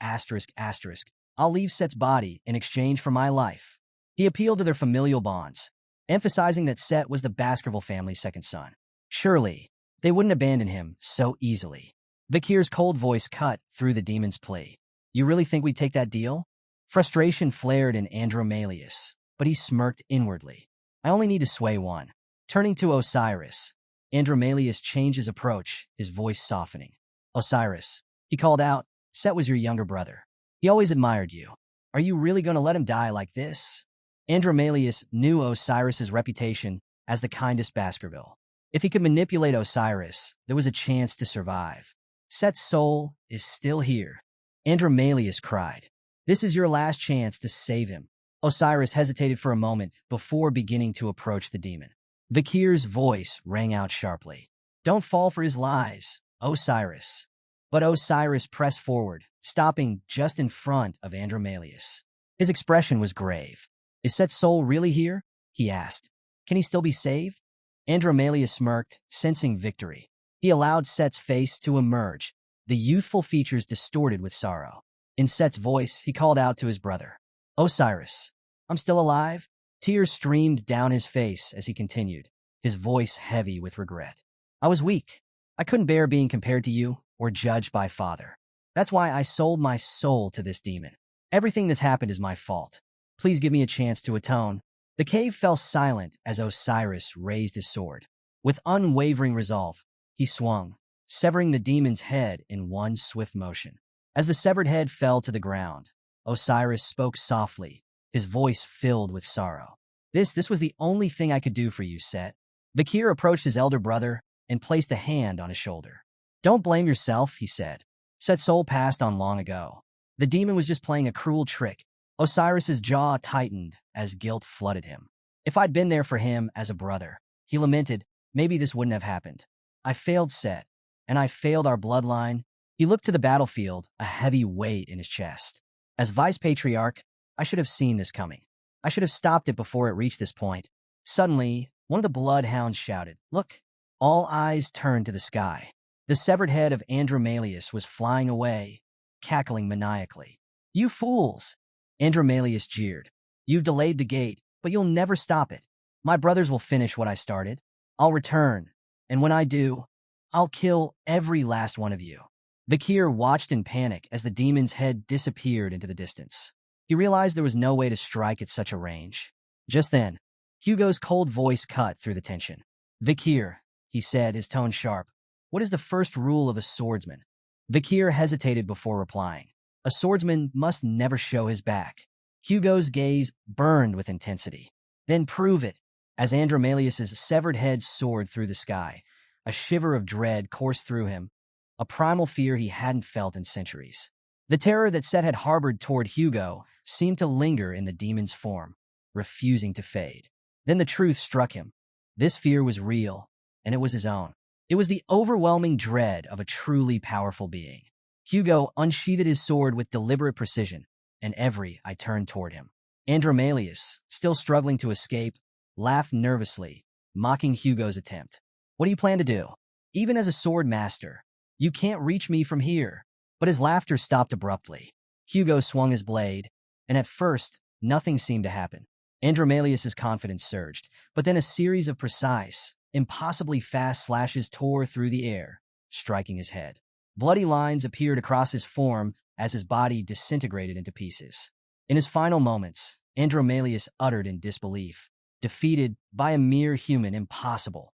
A: I'll leave Set's body in exchange for my life. He appealed to their familial bonds, emphasizing that Set was the Baskerville family's second son. Surely, they wouldn't abandon him so easily. Vakir's cold voice cut through the demon's plea. You really think we'd take that deal? Frustration flared in Andromalius, but he smirked inwardly. I only need to sway one. Turning to Osiris, Andromalius changed his approach, his voice softening. Osiris, he called out, Set was your younger brother. He always admired you. Are you really going to let him die like this? Andromalius knew Osiris's reputation as the kindest Baskerville. If he could manipulate Osiris, there was a chance to survive. Set's soul is still here. Andromalius cried. This is your last chance to save him. Osiris hesitated for a moment before beginning to approach the demon. Vakir's voice rang out sharply. Don't fall for his lies, Osiris. But Osiris pressed forward, stopping just in front of Andromalius. His expression was grave. Is Set's soul really here? He asked. Can he still be saved? Andromalius smirked, sensing victory. He allowed Set's face to emerge, the youthful features distorted with sorrow. In Set's voice, he called out to his brother. Osiris, I'm still alive? Tears streamed down his face as he continued, his voice heavy with regret. I was weak. I couldn't bear being compared to you or judged by Father. That's why I sold my soul to this demon. Everything that's happened is my fault. Please give me a chance to atone. The cave fell silent as Osiris raised his sword. With unwavering resolve, he swung, severing the demon's head in one swift motion. As the severed head fell to the ground, Osiris spoke softly, his voice filled with sorrow. This was the only thing I could do for you, Set. Vakir approached his elder brother and placed a hand on his shoulder. Don't blame yourself, he said. Set's soul passed on long ago. The demon was just playing a cruel trick. Osiris's jaw tightened as guilt flooded him. If I'd been there for him as a brother, he lamented, maybe this wouldn't have happened. I failed Set, and I failed our bloodline. He looked to the battlefield, a heavy weight in his chest. As vice patriarch, I should have seen this coming. I should have stopped it before it reached this point. Suddenly, one of the bloodhounds shouted, Look! All eyes turned to the sky. The severed head of Andromalius was flying away, cackling maniacally. You fools! Andromalius jeered. You've delayed the gate, but you'll never stop it. My brothers will finish what I started. I'll return, and when I do, I'll kill every last one of you. Vakir watched in panic as the demon's head disappeared into the distance. He realized there was no way to strike at such a range. Just then, Hugo's cold voice cut through the tension. Vakir, he said, his tone sharp. What is the first rule of a swordsman? Vakir hesitated before replying. A swordsman must never show his back. Hugo's gaze burned with intensity. Then prove it. As Andromalius's severed head soared through the sky, a shiver of dread coursed through him, a primal fear he hadn't felt in centuries. The terror that Set had harbored toward Hugo seemed to linger in the demon's form, refusing to fade. Then the truth struck him. This fear was real, and it was his own. It was the overwhelming dread of a truly powerful being. Hugo unsheathed his sword with deliberate precision, and every eye turned toward him. Andromalius, still struggling to escape, laughed nervously, mocking Hugo's attempt. What do you plan to do? Even as a sword master, you can't reach me from here. But his laughter stopped abruptly. Hugo swung his blade, and at first, nothing seemed to happen. Andromalius's confidence surged, but then a series of precise, impossibly fast slashes tore through the air, striking his head. Bloody lines appeared across his form as his body disintegrated into pieces. In his final moments, Andromalius uttered in disbelief, defeated by a mere human, impossible.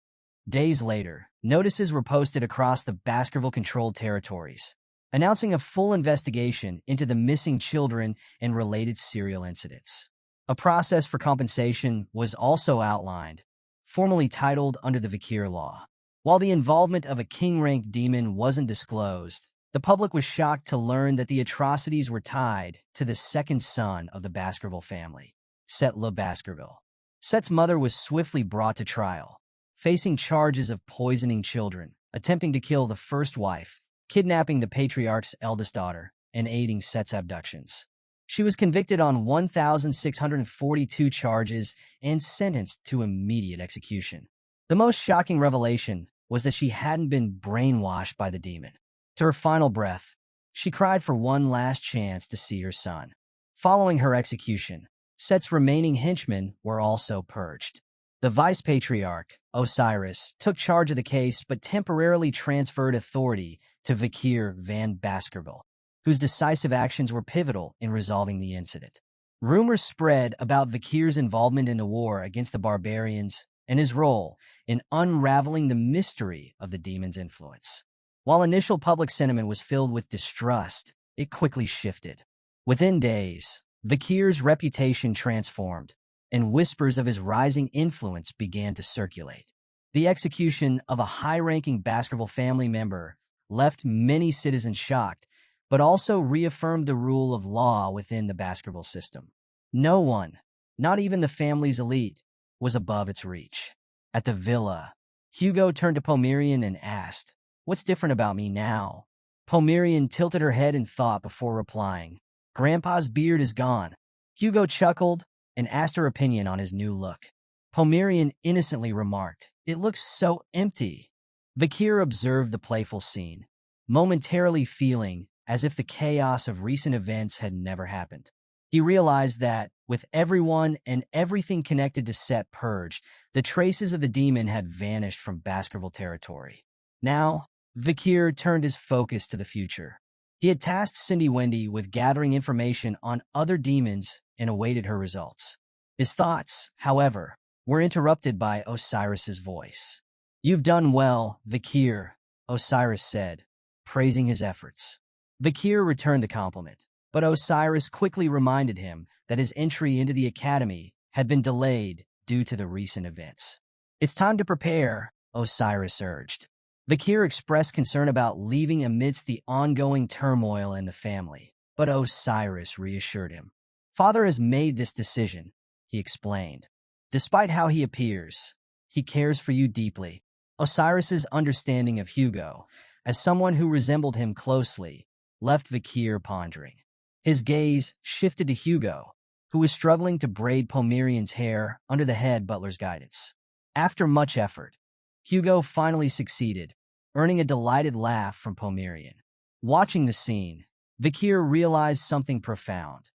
A: Days later, notices were posted across the Baskerville-controlled territories, announcing a full investigation into the missing children and related serial incidents. A process for compensation was also outlined, formally titled under the Vakir law. While the involvement of a king-ranked demon wasn't disclosed, the public was shocked to learn that the atrocities were tied to the second son of the Baskerville family, Set Le Baskerville. Set's mother was swiftly brought to trial, facing charges of poisoning children, attempting to kill the first wife, kidnapping the patriarch's eldest daughter, and aiding Set's abductions. She was convicted on 1,642 charges and sentenced to immediate execution. The most shocking revelation was that she hadn't been brainwashed by the demon. To her final breath, she cried for one last chance to see her son. Following her execution, Set's remaining henchmen were also purged. The vice-patriarch, Osiris, took charge of the case but temporarily transferred authority to Vakir van Baskerville, whose decisive actions were pivotal in resolving the incident. Rumors spread about Vakir's involvement in the war against the barbarians and his role in unraveling the mystery of the demon's influence. While initial public sentiment was filled with distrust, it quickly shifted. Within days, Vakir's reputation transformed, and whispers of his rising influence began to circulate. The execution of a high-ranking Baskerville family member left many citizens shocked, but also reaffirmed the rule of law within the Baskerville system. No one, not even the family's elite, was above its reach. At the villa, Hugo turned to Pomerian and asked, "What's different about me now?" Pomerian tilted her head in thought before replying, "Grandpa's beard is gone." Hugo chuckled and asked her opinion on his new look. Pomerian innocently remarked, "It looks so empty." Vakir observed the playful scene, momentarily feeling as if the chaos of recent events had never happened. He realized that, with everyone and everything connected to Set purged, the traces of the demon had vanished from Baskerville territory. Now, Vakir turned his focus to the future. He had tasked Cindy Wendy with gathering information on other demons and awaited her results. His thoughts, however, were interrupted by Osiris's voice. "You've done well, Vakir," Osiris said, praising his efforts. Vakir returned the compliment, but Osiris quickly reminded him that his entry into the academy had been delayed due to the recent events. "It's time to prepare," Osiris urged. Vakir expressed concern about leaving amidst the ongoing turmoil in the family, but Osiris reassured him. "Father has made this decision," he explained. "Despite how he appears, he cares for you deeply." Osiris's understanding of Hugo, as someone who resembled him closely, left Vakir pondering. His gaze shifted to Hugo, who was struggling to braid Pomerian's hair under the head butler's guidance. After much effort, Hugo finally succeeded, earning a delighted laugh from Pomerian. Watching the scene, Vakir realized something profound.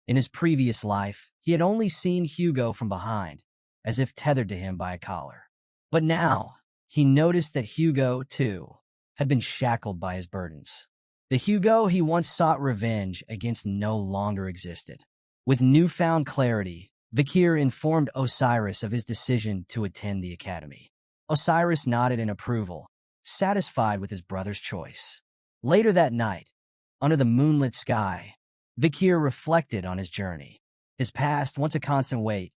A: In his previous life, he had only seen Hugo from behind, as if tethered to him by a collar. But now, he noticed that Hugo, too, had been shackled by his burdens. The Hugo he once sought revenge against no longer existed. With newfound clarity, Vakir informed Osiris of his decision to attend the academy. Osiris nodded in approval, satisfied with his brother's choice. Later that night, under the moonlit sky, Vakir reflected on his journey. His past, once a constant weight,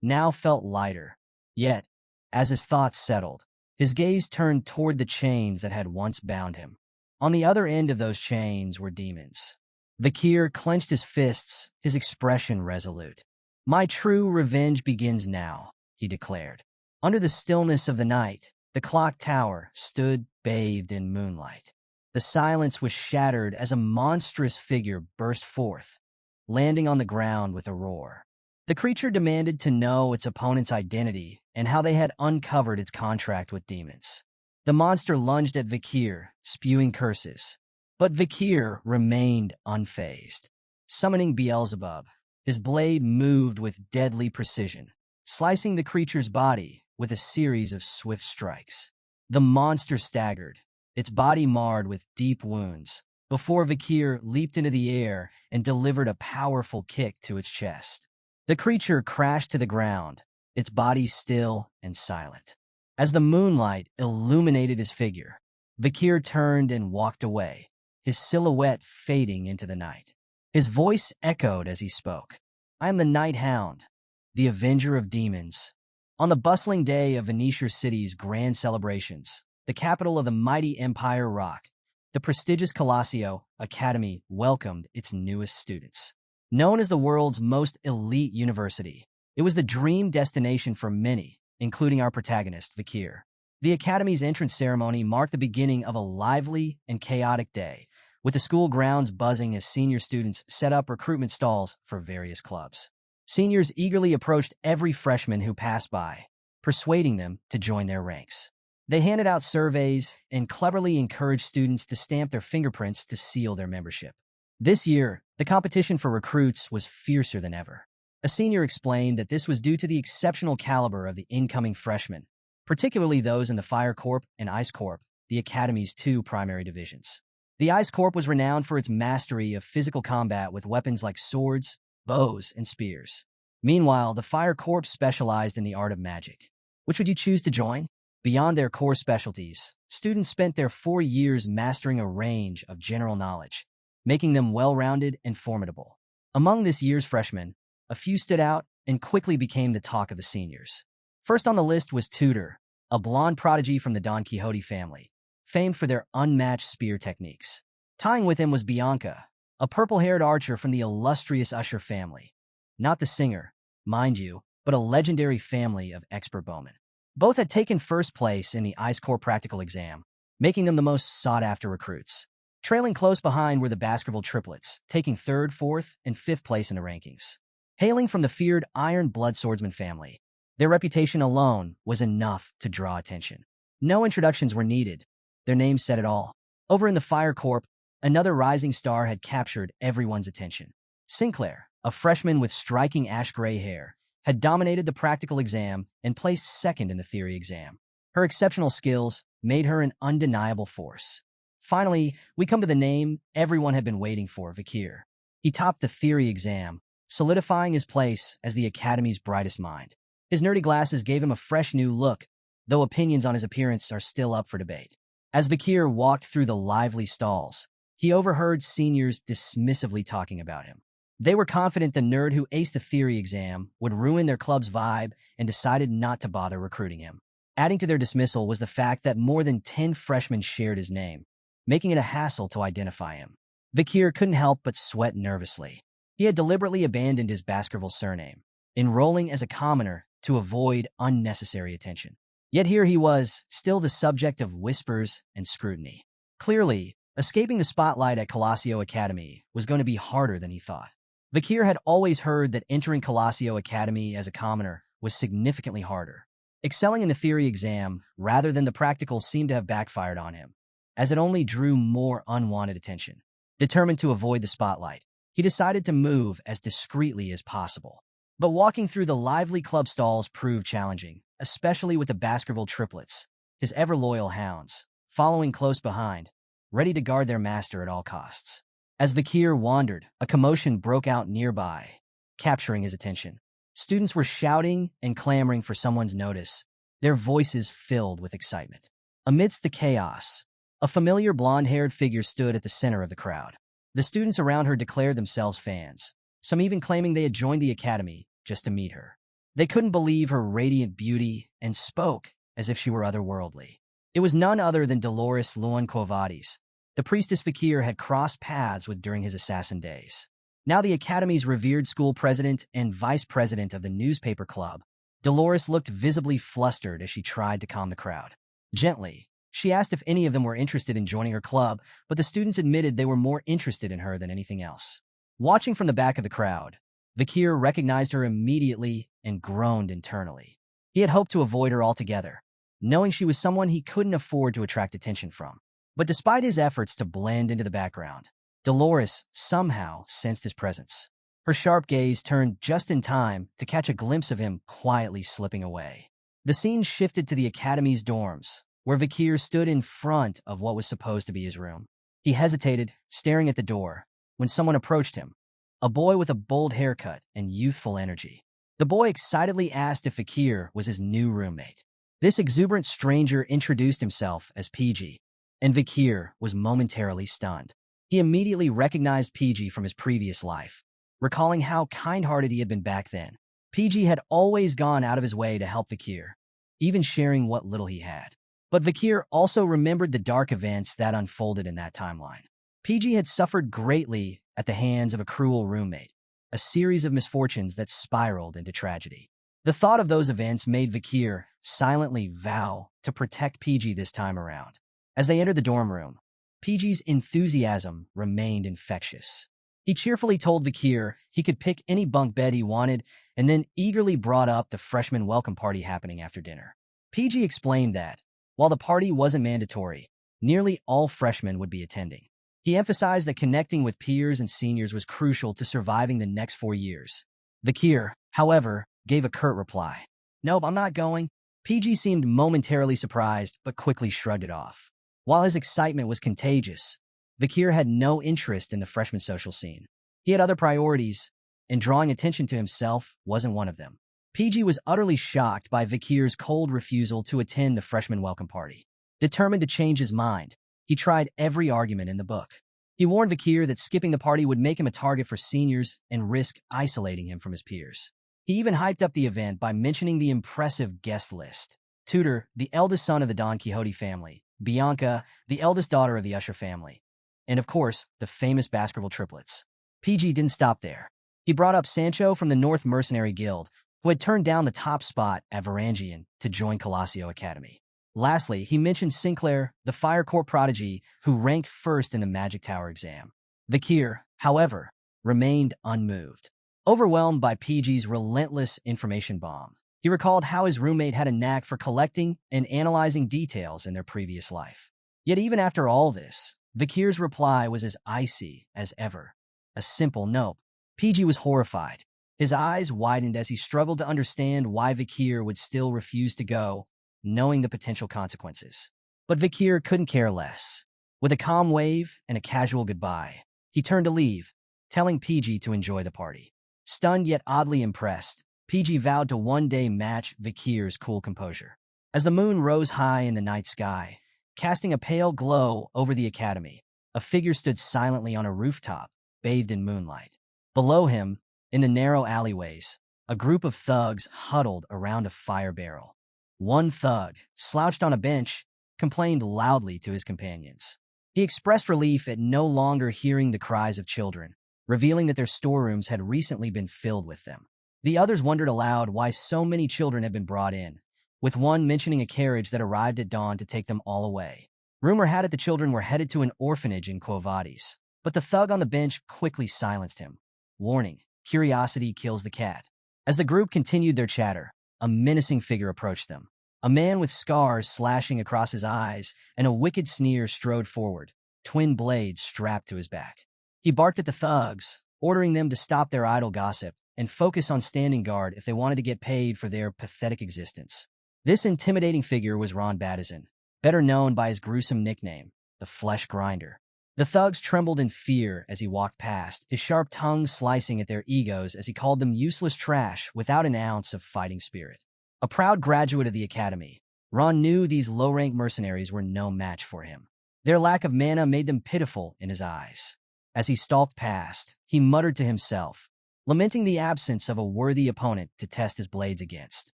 A: now felt lighter. Yet, as his thoughts settled, his gaze turned toward the chains that had once bound him. On the other end of those chains were demons. Vakir clenched his fists, his expression resolute. "My true revenge begins now," he declared. Under the stillness of the night, the clock tower stood bathed in moonlight. The silence was shattered as a monstrous figure burst forth, landing on the ground with a roar. The creature demanded to know its opponent's identity and how they had uncovered its contract with demons. The monster lunged at Vakir, spewing curses. But Vakir remained unfazed. Summoning Beelzebub, his blade moved with deadly precision, slicing the creature's body with a series of swift strikes. The monster staggered, its body marred with deep wounds, before Vakir leaped into the air and delivered a powerful kick to its chest. The creature crashed to the ground, its body still and silent. As the moonlight illuminated his figure, Vakir turned and walked away, his silhouette fading into the night. His voice echoed as he spoke. "I am the Night Hound, the avenger of demons." On the bustling day of Venetia City's grand celebrations, the capital of the mighty Empire Rock, the prestigious Colosseo Academy welcomed its newest students. Known as the world's most elite university, it was the dream destination for many, including our protagonist, Vakir. The Academy's entrance ceremony marked the beginning of a lively and chaotic day, with the school grounds buzzing as senior students set up recruitment stalls for various clubs. Seniors eagerly approached every freshman who passed by, persuading them to join their ranks. They handed out surveys and cleverly encouraged students to stamp their fingerprints to seal their membership. This year, the competition for recruits was fiercer than ever. A senior explained that this was due to the exceptional caliber of the incoming freshmen, particularly those in the Fire Corps and Ice Corps, the Academy's two primary divisions. The Ice Corps was renowned for its mastery of physical combat with weapons like swords, bows, and spears. Meanwhile, the Fire Corps specialized in the art of magic. Which would you choose to join? Beyond their core specialties, students spent their 4 years mastering a range of general knowledge, making them well-rounded and formidable. Among this year's freshmen, a few stood out and quickly became the talk of the seniors. First on the list was Tudor, a blonde prodigy from the Don Quixote family, famed for their unmatched spear techniques. Tying with him was Bianca, a purple-haired archer from the illustrious Usher family. Not the singer, mind you, but a legendary family of expert bowmen. Both had taken first place in the Ice Corps practical exam, making them the most sought-after recruits. Trailing close behind were the Baskerville triplets, taking third, fourth, and fifth place in the rankings. Hailing from the feared Iron Blood Swordsman family, their reputation alone was enough to draw attention. No introductions were needed. Their names said it all. Over in the Fire Corps, another rising star had captured everyone's attention. Sinclair, a freshman with striking ash-gray hair, had dominated the practical exam and placed second in the theory exam. Her exceptional skills made her an undeniable force. Finally, we come to the name everyone had been waiting for, Vakir. He topped the theory exam, solidifying his place as the Academy's brightest mind. His nerdy glasses gave him a fresh new look, though opinions on his appearance are still up for debate. As Vakir walked through the lively stalls, he overheard seniors dismissively talking about him. They were confident the nerd who aced the theory exam would ruin their club's vibe and decided not to bother recruiting him. Adding to their dismissal was the fact that more than 10 freshmen shared his name, making it a hassle to identify him. Vakir couldn't help but sweat nervously. He had deliberately abandoned his Baskerville surname, enrolling as a commoner to avoid unnecessary attention. Yet here he was, still the subject of whispers and scrutiny. Clearly, escaping the spotlight at Colosseo Academy was going to be harder than he thought. Vakir had always heard that entering Colosseo Academy as a commoner was significantly harder. Excelling in the theory exam rather than the practical seemed to have backfired on him, as it only drew more unwanted attention. Determined to avoid the spotlight, he decided to move as discreetly as possible. But walking through the lively club stalls proved challenging, especially with the Baskerville triplets, his ever-loyal hounds, following close behind, ready to guard their master at all costs. As Vakir wandered, a commotion broke out nearby, capturing his attention. Students were shouting and clamoring for someone's notice, their voices filled with excitement. Amidst the chaos, a familiar blonde-haired figure stood at the center of the crowd. The students around her declared themselves fans, some even claiming they had joined the academy just to meet her. They couldn't believe her radiant beauty and spoke as if she were otherworldly. It was none other than Dolores Luan Quavadis, the priestess Vakir had crossed paths with during his assassin days. Now the Academy's revered school president and vice president of the newspaper club, Dolores looked visibly flustered as she tried to calm the crowd. Gently, she asked if any of them were interested in joining her club, but the students admitted they were more interested in her than anything else. Watching from the back of the crowd, Vakir recognized her immediately and groaned internally. He had hoped to avoid her altogether, knowing she was someone he couldn't afford to attract attention from. But despite his efforts to blend into the background, Dolores somehow sensed his presence. Her sharp gaze turned just in time to catch a glimpse of him quietly slipping away. The scene shifted to the Academy's dorms, where Vakir stood in front of what was supposed to be his room. He hesitated, staring at the door, when someone approached him, a boy with a bold haircut and youthful energy. The boy excitedly asked if Vakir was his new roommate. This exuberant stranger introduced himself as PG, and Vakir was momentarily stunned. He immediately recognized PG from his previous life, recalling how kind-hearted he had been back then. PG had always gone out of his way to help Vakir, even sharing what little he had. But Vakir also remembered the dark events that unfolded in that timeline. PG had suffered greatly at the hands of a cruel roommate, a series of misfortunes that spiraled into tragedy. The thought of those events made Vakir silently vow to protect PG this time around. As they entered the dorm room, PG's enthusiasm remained infectious. He cheerfully told Vakir he could pick any bunk bed he wanted and then eagerly brought up the freshman welcome party happening after dinner. PG explained that, while the party wasn't mandatory, nearly all freshmen would be attending. He emphasized that connecting with peers and seniors was crucial to surviving the next 4 years. Vakir, however, gave a curt reply. "Nope, I'm not going." PG seemed momentarily surprised, but quickly shrugged it off. While his excitement was contagious, Vakir had no interest in the freshman social scene. He had other priorities, and drawing attention to himself wasn't one of them. PG was utterly shocked by Vakir's cold refusal to attend the freshman welcome party. Determined to change his mind, he tried every argument in the book. He warned Vakir that skipping the party would make him a target for seniors and risk isolating him from his peers. He even hyped up the event by mentioning the impressive guest list. Tudor, the eldest son of the Don Quixote family, Bianca, the eldest daughter of the Usher family, and of course, the famous Baskerville triplets. PG didn't stop there. He brought up Sancho from the North Mercenary Guild, who had turned down the top spot at Varangian to join Colosio Academy. Lastly, he mentioned Sinclair, the Fire Corps prodigy, who ranked first in the Magic Tower exam. Vakir, however, remained unmoved. Overwhelmed by PG's relentless information bomb, he recalled how his roommate had a knack for collecting and analyzing details in their previous life. Yet even after all this, Vakir's reply was as icy as ever. A simple nope. PG was horrified. His eyes widened as he struggled to understand why Vakir would still refuse to go, knowing the potential consequences. But Vakir couldn't care less. With a calm wave and a casual goodbye, he turned to leave, telling PG to enjoy the party. Stunned yet oddly impressed, PG vowed to one day match Vakir's cool composure. As the moon rose high in the night sky, casting a pale glow over the academy, a figure stood silently on a rooftop, bathed in moonlight. Below him, in the narrow alleyways, a group of thugs huddled around a fire barrel. One thug, slouched on a bench, complained loudly to his companions. He expressed relief at no longer hearing the cries of children, revealing that their storerooms had recently been filled with them. The others wondered aloud why so many children had been brought in, with one mentioning a carriage that arrived at dawn to take them all away. Rumor had it the children were headed to an orphanage in Quo Vadis, but the thug on the bench quickly silenced him. Warning, curiosity kills the cat. As the group continued their chatter, a menacing figure approached them. A man with scars slashing across his eyes and a wicked sneer strode forward, twin blades strapped to his back. He barked at the thugs, ordering them to stop their idle gossip and focus on standing guard if they wanted to get paid for their pathetic existence. This intimidating figure was Ron Battizon, better known by his gruesome nickname, the Flesh Grinder. The thugs trembled in fear as he walked past, his sharp tongue slicing at their egos as he called them useless trash without an ounce of fighting spirit. A proud graduate of the academy, Ron knew these low-rank mercenaries were no match for him. Their lack of mana made them pitiful in his eyes. As he stalked past, he muttered to himself, lamenting the absence of a worthy opponent to test his blades against.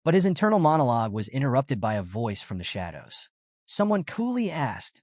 A: But his internal monologue was interrupted by a voice from the shadows. Someone coolly asked,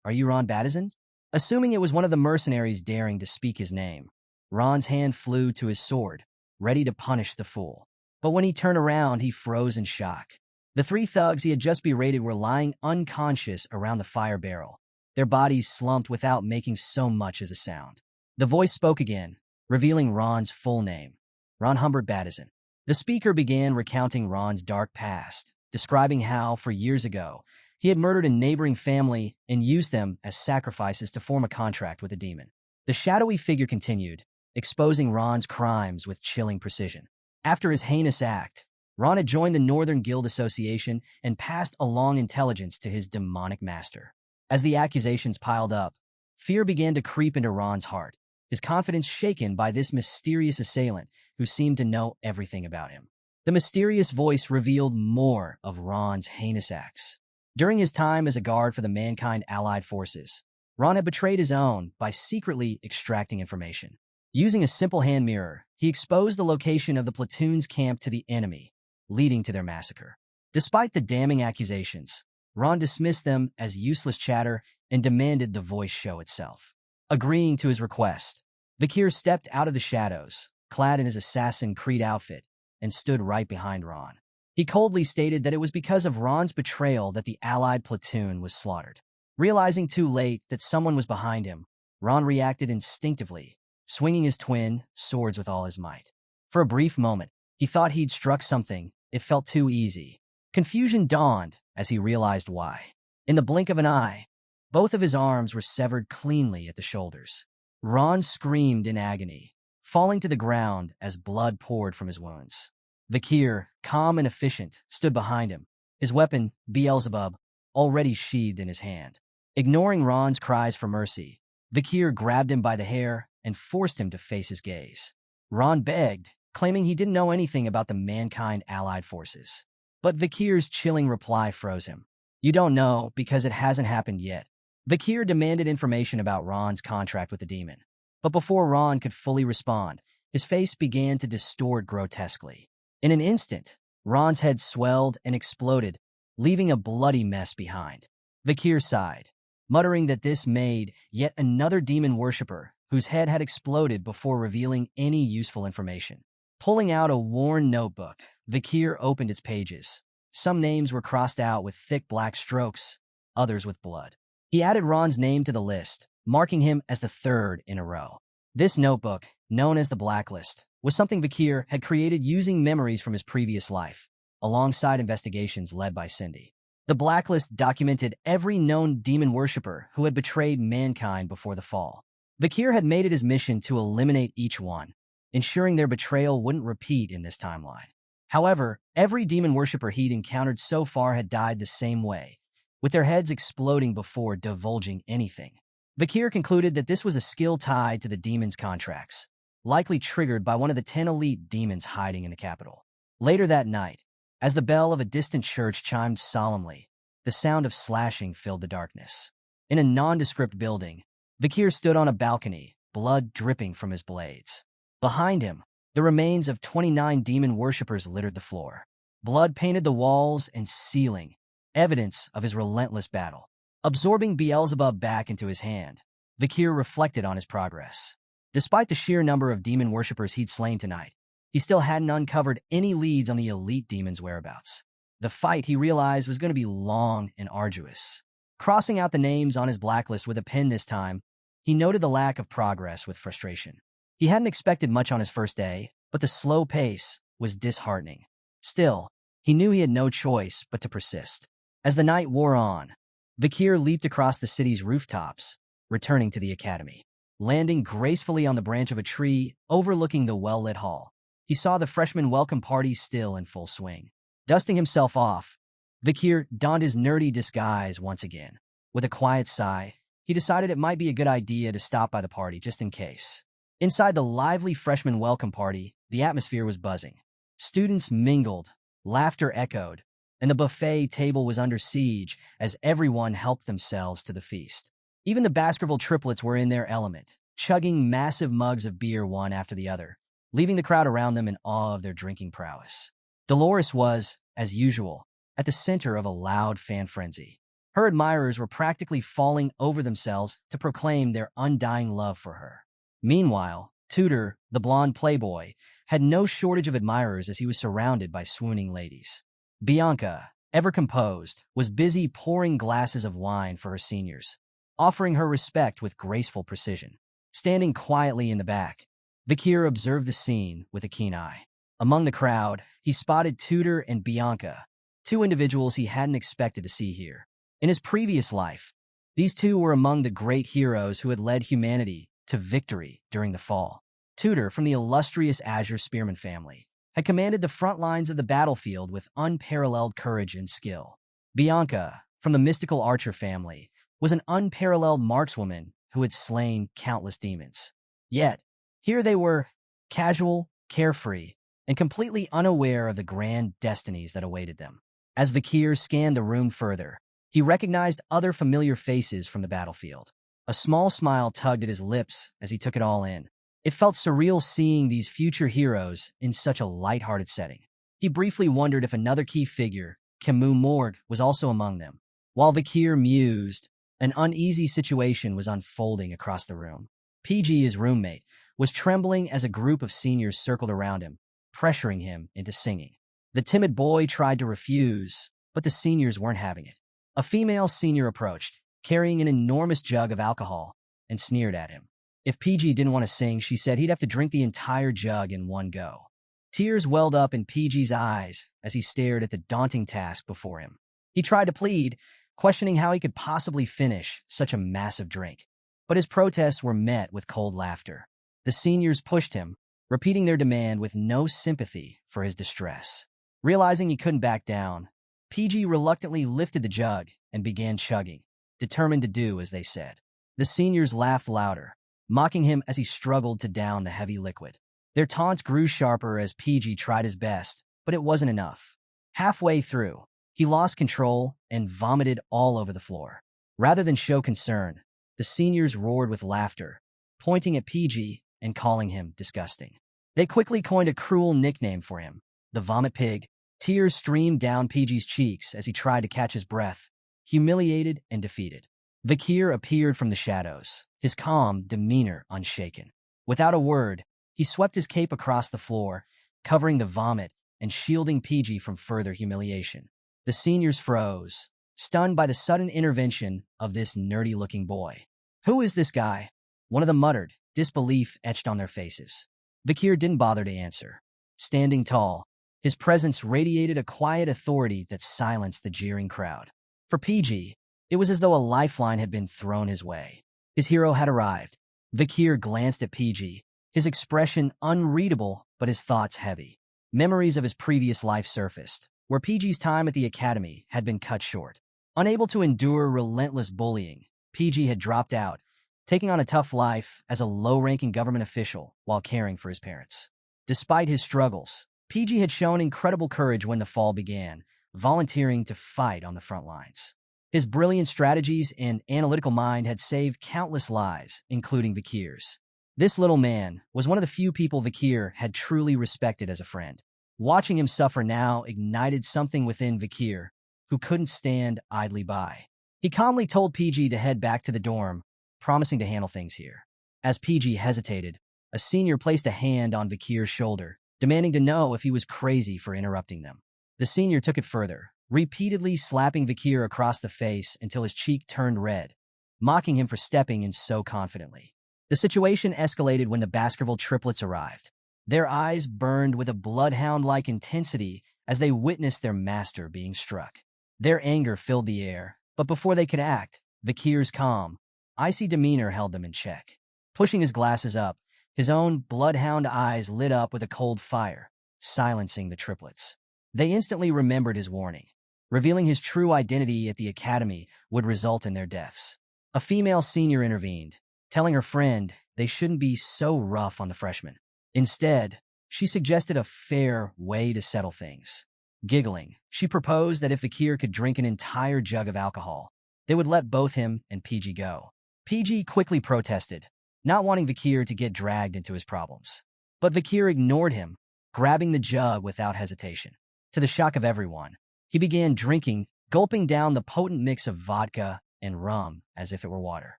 A: "Are you Ron Battizon?" Assuming it was one of the mercenaries daring to speak his name, Ron's hand flew to his sword, ready to punish the fool. But when he turned around, he froze in shock. The three thugs he had just berated were lying unconscious around the fire barrel, their bodies slumped without making so much as a sound. The voice spoke again, revealing Ron's full name, Ron Humbert Battizon. The speaker began recounting Ron's dark past, describing how, for years ago, he had murdered a neighboring family and used them as sacrifices to form a contract with a demon. The shadowy figure continued, exposing Ron's crimes with chilling precision. After his heinous act, Ron had joined the Northern Guild Association and passed along intelligence to his demonic master. As the accusations piled up, fear began to creep into Ron's heart, his confidence shaken by this mysterious assailant who seemed to know everything about him. The mysterious voice revealed more of Ron's heinous acts. During his time as a guard for the Mankind Allied Forces, Ron had betrayed his own by secretly extracting information. Using a simple hand mirror, he exposed the location of the platoon's camp to the enemy, leading to their massacre. Despite the damning accusations, Ron dismissed them as useless chatter and demanded the voice show itself. Agreeing to his request, Vakir stepped out of the shadows, clad in his Assassin Creed outfit, and stood right behind Ron. He coldly stated that it was because of Ron's betrayal that the Allied platoon was slaughtered. Realizing too late that someone was behind him, Ron reacted instinctively, swinging his twin swords with all his might. For a brief moment, he thought he'd struck something. It felt too easy. Confusion dawned as he realized why. In the blink of an eye, both of his arms were severed cleanly at the shoulders. Ron screamed in agony, falling to the ground as blood poured from his wounds. Vakir, calm and efficient, stood behind him, his weapon, Beelzebub, already sheathed in his hand. Ignoring Ron's cries for mercy, Vakir grabbed him by the hair and forced him to face his gaze. Ron begged, claiming he didn't know anything about the Mankind Allied Forces. But Vakir's chilling reply froze him. "You don't know because it hasn't happened yet." Vakir demanded information about Ron's contract with the demon. But before Ron could fully respond, his face began to distort grotesquely. In an instant, Ron's head swelled and exploded, leaving a bloody mess behind. Vakir sighed, muttering that this made yet another demon worshipper whose head had exploded before revealing any useful information. Pulling out a worn notebook, Vakir opened its pages. Some names were crossed out with thick black strokes, others with blood. He added Ron's name to the list, marking him as the third in a row. This notebook, known as the Blacklist, was something Vakir had created using memories from his previous life, alongside investigations led by Cindy. The Blacklist documented every known demon worshipper who had betrayed mankind before the fall. Vakir had made it his mission to eliminate each one, ensuring their betrayal wouldn't repeat in this timeline. However, every demon worshipper he'd encountered so far had died the same way, with their heads exploding before divulging anything. Vakir concluded that this was a skill tied to the demon's contracts, likely triggered by one of the 10 elite demons hiding in the capital. Later that night, as the bell of a distant church chimed solemnly, the sound of slashing filled the darkness. In a nondescript building, Vakir stood on a balcony, blood dripping from his blades. Behind him, the remains of 29 demon worshippers littered the floor. Blood painted the walls and ceiling, evidence of his relentless battle. Absorbing Beelzebub back into his hand, Vakir reflected on his progress. Despite the sheer number of demon worshippers he'd slain tonight, he still hadn't uncovered any leads on the elite demon's whereabouts. The fight, he realized, was going to be long and arduous. Crossing out the names on his blacklist with a pen this time, he noted the lack of progress with frustration. He hadn't expected much on his first day, but the slow pace was disheartening. Still, he knew he had no choice but to persist. As the night wore on, Vakir leaped across the city's rooftops, returning to the academy. Landing gracefully on the branch of a tree overlooking the well-lit hall, he saw the freshman welcome party still in full swing. Dusting himself off, Vakir donned his nerdy disguise once again. With a quiet sigh, he decided it might be a good idea to stop by the party just in case. Inside the lively freshman welcome party, the atmosphere was buzzing. Students mingled, laughter echoed, and the buffet table was under siege as everyone helped themselves to the feast. Even the Baskerville triplets were in their element, chugging massive mugs of beer one after the other, leaving the crowd around them in awe of their drinking prowess. Dolores was, as usual, at the center of a loud fan frenzy. Her admirers were practically falling over themselves to proclaim their undying love for her. Meanwhile, Tudor, the blonde playboy, had no shortage of admirers as he was surrounded by swooning ladies. Bianca, ever composed, was busy pouring glasses of wine for her seniors, offering her respect with graceful precision. Standing quietly in the back, Vakir observed the scene with a keen eye. Among the crowd, he spotted Tudor and Bianca, two individuals he hadn't expected to see here. In his previous life, these two were among the great heroes who had led humanity to victory during the fall. Tudor, from the illustrious Azure Spearman family, had commanded the front lines of the battlefield with unparalleled courage and skill. Bianca, from the mystical Archer family, was an unparalleled markswoman who had slain countless demons. Yet, here they were, casual, carefree, and completely unaware of the grand destinies that awaited them. As Vakir scanned the room further, he recognized other familiar faces from the battlefield. A small smile tugged at his lips as he took it all in. It felt surreal seeing these future heroes in such a lighthearted setting. He briefly wondered if another key figure, Kimu Morg, was also among them. While Vakir mused, an uneasy situation was unfolding across the room. PG, his roommate, was trembling as a group of seniors circled around him, pressuring him into singing. The timid boy tried to refuse, but the seniors weren't having it. A female senior approached, carrying an enormous jug of alcohol, and sneered at him. If PG didn't want to sing, she said he'd have to drink the entire jug in one go. Tears welled up in PG's eyes as he stared at the daunting task before him. He tried to plead, questioning how he could possibly finish such a massive drink. But his protests were met with cold laughter. The seniors pushed him, repeating their demand with no sympathy for his distress. Realizing he couldn't back down, PG reluctantly lifted the jug and began chugging, determined to do as they said. The seniors laughed louder, mocking him as he struggled to down the heavy liquid. Their taunts grew sharper as PG tried his best, but it wasn't enough. Halfway through, he lost control and vomited all over the floor. Rather than show concern, the seniors roared with laughter, pointing at PG and calling him disgusting. They quickly coined a cruel nickname for him, the Vomit Pig. Tears streamed down PG's cheeks as he tried to catch his breath, humiliated and defeated. Vakir appeared from the shadows, his calm demeanor unshaken. Without a word, he swept his cape across the floor, covering the vomit and shielding PG from further humiliation. The seniors froze, stunned by the sudden intervention of this nerdy-looking boy. "Who is this guy?" one of them muttered, disbelief etched on their faces. Vakir didn't bother to answer. Standing tall, his presence radiated a quiet authority that silenced the jeering crowd. For PG, it was as though a lifeline had been thrown his way. His hero had arrived. Vakir glanced at PG, his expression unreadable but his thoughts heavy. Memories of his previous life surfaced, where PG's time at the academy had been cut short. Unable to endure relentless bullying, PG had dropped out, taking on a tough life as a low-ranking government official while caring for his parents. Despite his struggles, PG had shown incredible courage when the fall began, volunteering to fight on the front lines. His brilliant strategies and analytical mind had saved countless lives, including Vakir's. This little man was one of the few people Vakir had truly respected as a friend. Watching him suffer now ignited something within Vakir, who couldn't stand idly by. He calmly told PG to head back to the dorm, promising to handle things here. As PG hesitated, a senior placed a hand on Vakir's shoulder, demanding to know if he was crazy for interrupting them. The senior took it further, repeatedly slapping Vakir across the face until his cheek turned red, mocking him for stepping in so confidently. The situation escalated when the Baskerville triplets arrived. Their eyes burned with a bloodhound-like intensity as they witnessed their master being struck. Their anger filled the air, but before they could act, Vakir's calm, icy demeanor held them in check. Pushing his glasses up, his own bloodhound eyes lit up with a cold fire, silencing the triplets. They instantly remembered his warning. Revealing his true identity at the academy would result in their deaths. A female senior intervened, telling her friend they shouldn't be so rough on the freshmen. Instead, she suggested a fair way to settle things. Giggling, she proposed that if Vakir could drink an entire jug of alcohol, they would let both him and PG go. PG quickly protested, not wanting Vakir to get dragged into his problems. But Vakir ignored him, grabbing the jug without hesitation. To the shock of everyone, he began drinking, gulping down the potent mix of vodka and rum as if it were water.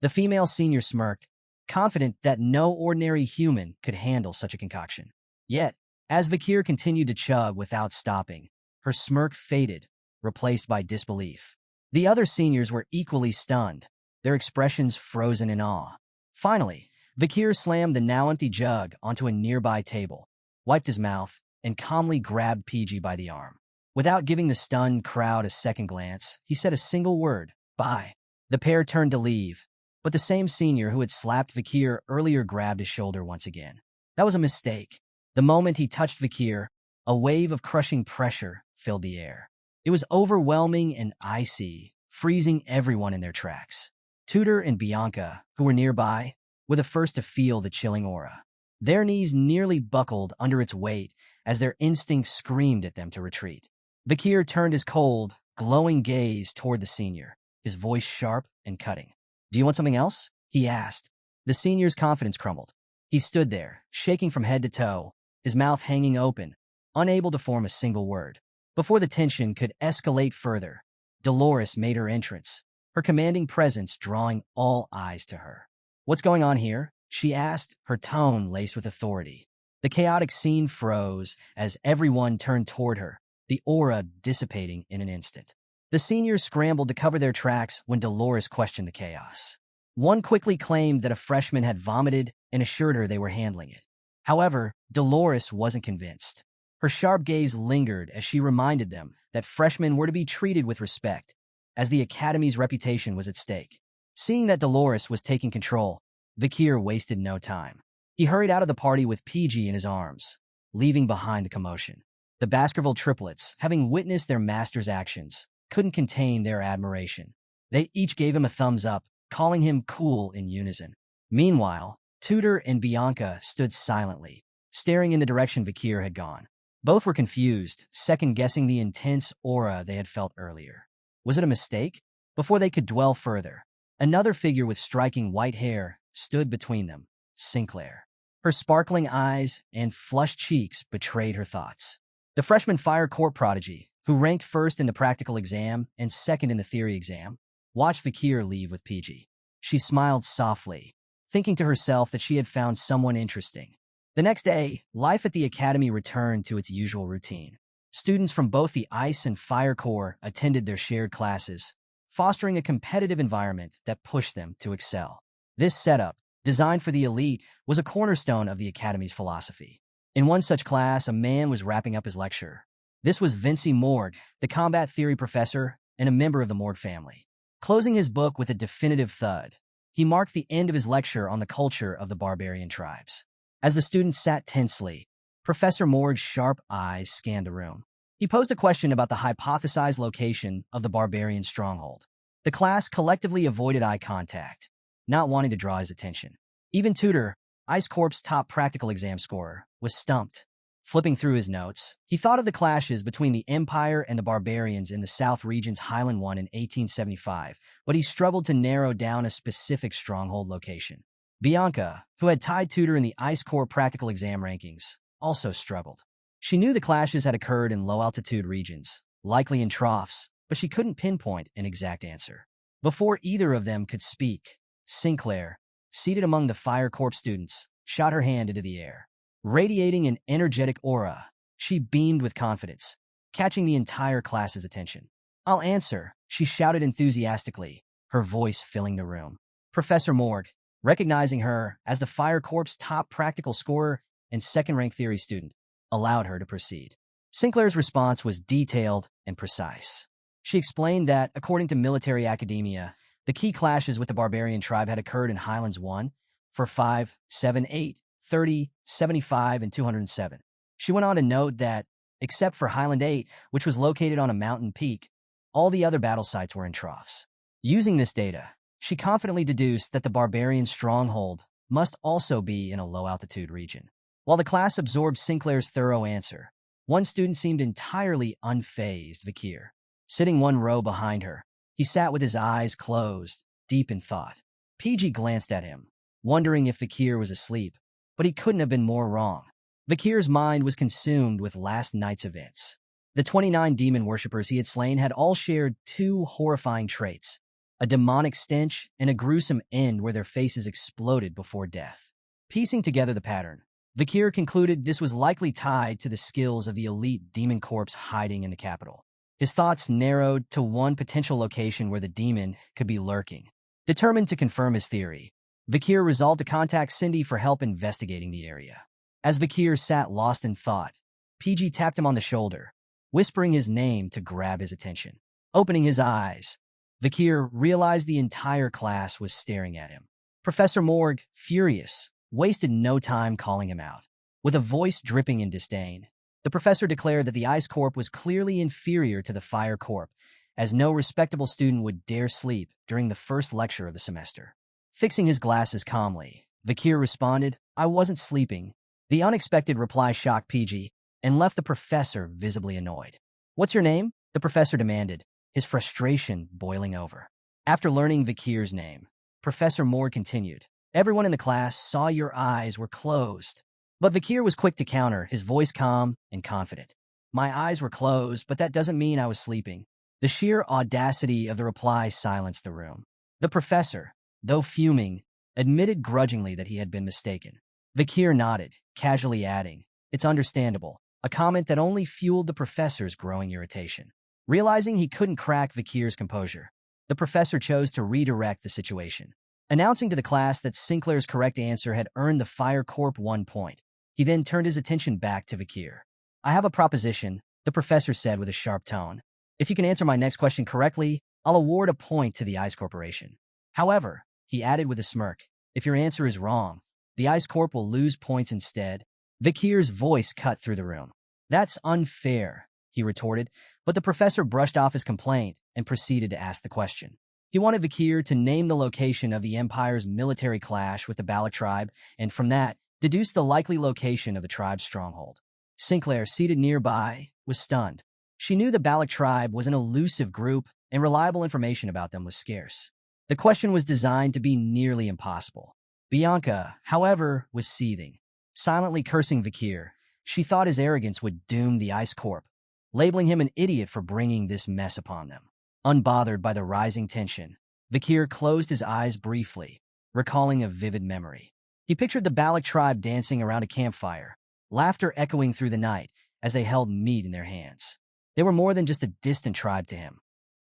A: The female senior smirked, confident that no ordinary human could handle such a concoction. Yet, as Vakir continued to chug without stopping, her smirk faded, replaced by disbelief. The other seniors were equally stunned, their expressions frozen in awe. Finally, Vakir slammed the now empty jug onto a nearby table, wiped his mouth, and calmly grabbed PG by the arm. Without giving the stunned crowd a second glance, he said a single word, "Bye." The pair turned to leave, but the same senior who had slapped Vakir earlier grabbed his shoulder once again. That was a mistake. The moment he touched Vakir, a wave of crushing pressure filled the air. It was overwhelming and icy, freezing everyone in their tracks. Tudor and Bianca, who were nearby, were the first to feel the chilling aura. Their knees nearly buckled under its weight as their instincts screamed at them to retreat. Vakir turned his cold, glowing gaze toward the senior, his voice sharp and cutting. "Do you want something else?" he asked. The senior's confidence crumbled. He stood there, shaking from head to toe, his mouth hanging open, unable to form a single word. Before the tension could escalate further, Dolores made her entrance, her commanding presence drawing all eyes to her. "What's going on here?" she asked, her tone laced with authority. The chaotic scene froze as everyone turned toward her, the aura dissipating in an instant. The seniors scrambled to cover their tracks when Dolores questioned the chaos. One quickly claimed that a freshman had vomited and assured her they were handling it. However, Dolores wasn't convinced. Her sharp gaze lingered as she reminded them that freshmen were to be treated with respect, as the academy's reputation was at stake. Seeing that Dolores was taking control, Vakir wasted no time. He hurried out of the party with PG in his arms, leaving behind the commotion. The Baskerville triplets, having witnessed their master's actions, couldn't contain their admiration. They each gave him a thumbs up, calling him cool in unison. Meanwhile, Tudor and Bianca stood silently, staring in the direction Vakir had gone. Both were confused, second-guessing the intense aura they had felt earlier. Was it a mistake? Before they could dwell further, another figure with striking white hair stood between them, Sinclair. Her sparkling eyes and flushed cheeks betrayed her thoughts. The freshman fire court prodigy, who ranked first in the practical exam and second in the theory exam, watched Vakir leave with PG. She smiled softly, thinking to herself that she had found someone interesting. The next day, life at the academy returned to its usual routine. Students from both the Ice and Fire Corps attended their shared classes, fostering a competitive environment that pushed them to excel. This setup, designed for the elite, was a cornerstone of the academy's philosophy. In one such class, a man was wrapping up his lecture. This was Morg, the combat theory professor and a member of the Morg family. Closing his book with a definitive thud, he marked the end of his lecture on the culture of the barbarian tribes. As the students sat tensely, Professor Morg's sharp eyes scanned the room. He posed a question about the hypothesized location of the barbarian stronghold. The class collectively avoided eye contact, not wanting to draw his attention. Even Tutor, Ice Corp's top practical exam scorer, was stumped. Flipping through his notes, he thought of the clashes between the Empire and the barbarians in the South Region's Highland One in 1875, but he struggled to narrow down a specific stronghold location. Bianca, who had tied Tutor in the Ice Corps practical exam rankings, also struggled. She knew the clashes had occurred in low-altitude regions, likely in troughs, but she couldn't pinpoint an exact answer. Before either of them could speak, Sinclair, seated among the Fire Corps students, shot her hand into the air. Radiating an energetic aura, she beamed with confidence, catching the entire class's attention. "I'll answer," she shouted enthusiastically, her voice filling the room. Professor Morg, recognizing her as the Fire Corps' top practical scorer and second-rank theory student, allowed her to proceed. Sinclair's response was detailed and precise. She explained that, according to military academia, the key clashes with the barbarian tribe had occurred in Highlands 1 for 5, 7, 8, 30, 75, and 207. She went on to note that, except for Highland 8, which was located on a mountain peak, all the other battle sites were in troughs. Using this data, she confidently deduced that the barbarian stronghold must also be in a low-altitude region. While the class absorbed Sinclair's thorough answer, one student seemed entirely unfazed. Vakir, sitting one row behind her, he sat with his eyes closed, deep in thought. PG glanced at him, wondering if Vakir was asleep, but he couldn't have been more wrong. Vakir's mind was consumed with last night's events. The 29 demon worshippers he had slain had all shared two horrifying traits: a demonic stench and a gruesome end where their faces exploded before death. Piecing together the pattern, Vakir concluded this was likely tied to the skills of the elite demon corps hiding in the capital. His thoughts narrowed to one potential location where the demon could be lurking. Determined to confirm his theory, Vakir resolved to contact Cindy for help investigating the area. As Vakir sat lost in thought, PG tapped him on the shoulder, whispering his name to grab his attention. Opening his eyes, Vakir realized the entire class was staring at him. Professor Morg, furious, wasted no time calling him out. With a voice dripping in disdain, the professor declared that the Ice Corp was clearly inferior to the Fire Corp, as no respectable student would dare sleep during the first lecture of the semester. Fixing his glasses calmly, Vakir responded, "I wasn't sleeping." The unexpected reply shocked PG and left the professor visibly annoyed. "What's your name?" the professor demanded, his frustration boiling over. After learning Vakir's name, Professor Morg continued, "Everyone in the class saw your eyes were closed." But Vakir was quick to counter, his voice calm and confident. "My eyes were closed, but that doesn't mean I was sleeping." The sheer audacity of the reply silenced the room. The professor, though fuming, admitted grudgingly that he had been mistaken. Vakir nodded, casually adding, "It's understandable," a comment that only fueled the professor's growing irritation. Realizing he couldn't crack Vakir's composure, the professor chose to redirect the situation. Announcing to the class that Sinclair's correct answer had earned the Fire Corp 1 point, he then turned his attention back to Vakir. "I have a proposition," the professor said with a sharp tone. "If you can answer my next question correctly, I'll award a point to the Ice Corporation. However," he added with a smirk, "if your answer is wrong, the Ice Corp will lose points instead." Vakir's voice cut through the room. "That's unfair," he retorted, but the professor brushed off his complaint and proceeded to ask the question. He wanted Vakir to name the location of the Empire's military clash with the Balak tribe, and from that, deduce the likely location of the tribe's stronghold. Sinclair, seated nearby, was stunned. She knew the Balak tribe was an elusive group, and reliable information about them was scarce. The question was designed to be nearly impossible. Bianca, however, was seething. Silently cursing Vakir, she thought his arrogance would doom the Ice Corp, labeling him an idiot for bringing this mess upon them. Unbothered by the rising tension, Vakir closed his eyes briefly, recalling a vivid memory. He pictured the Balak tribe dancing around a campfire, laughter echoing through the night as they held meat in their hands. They were more than just a distant tribe to him.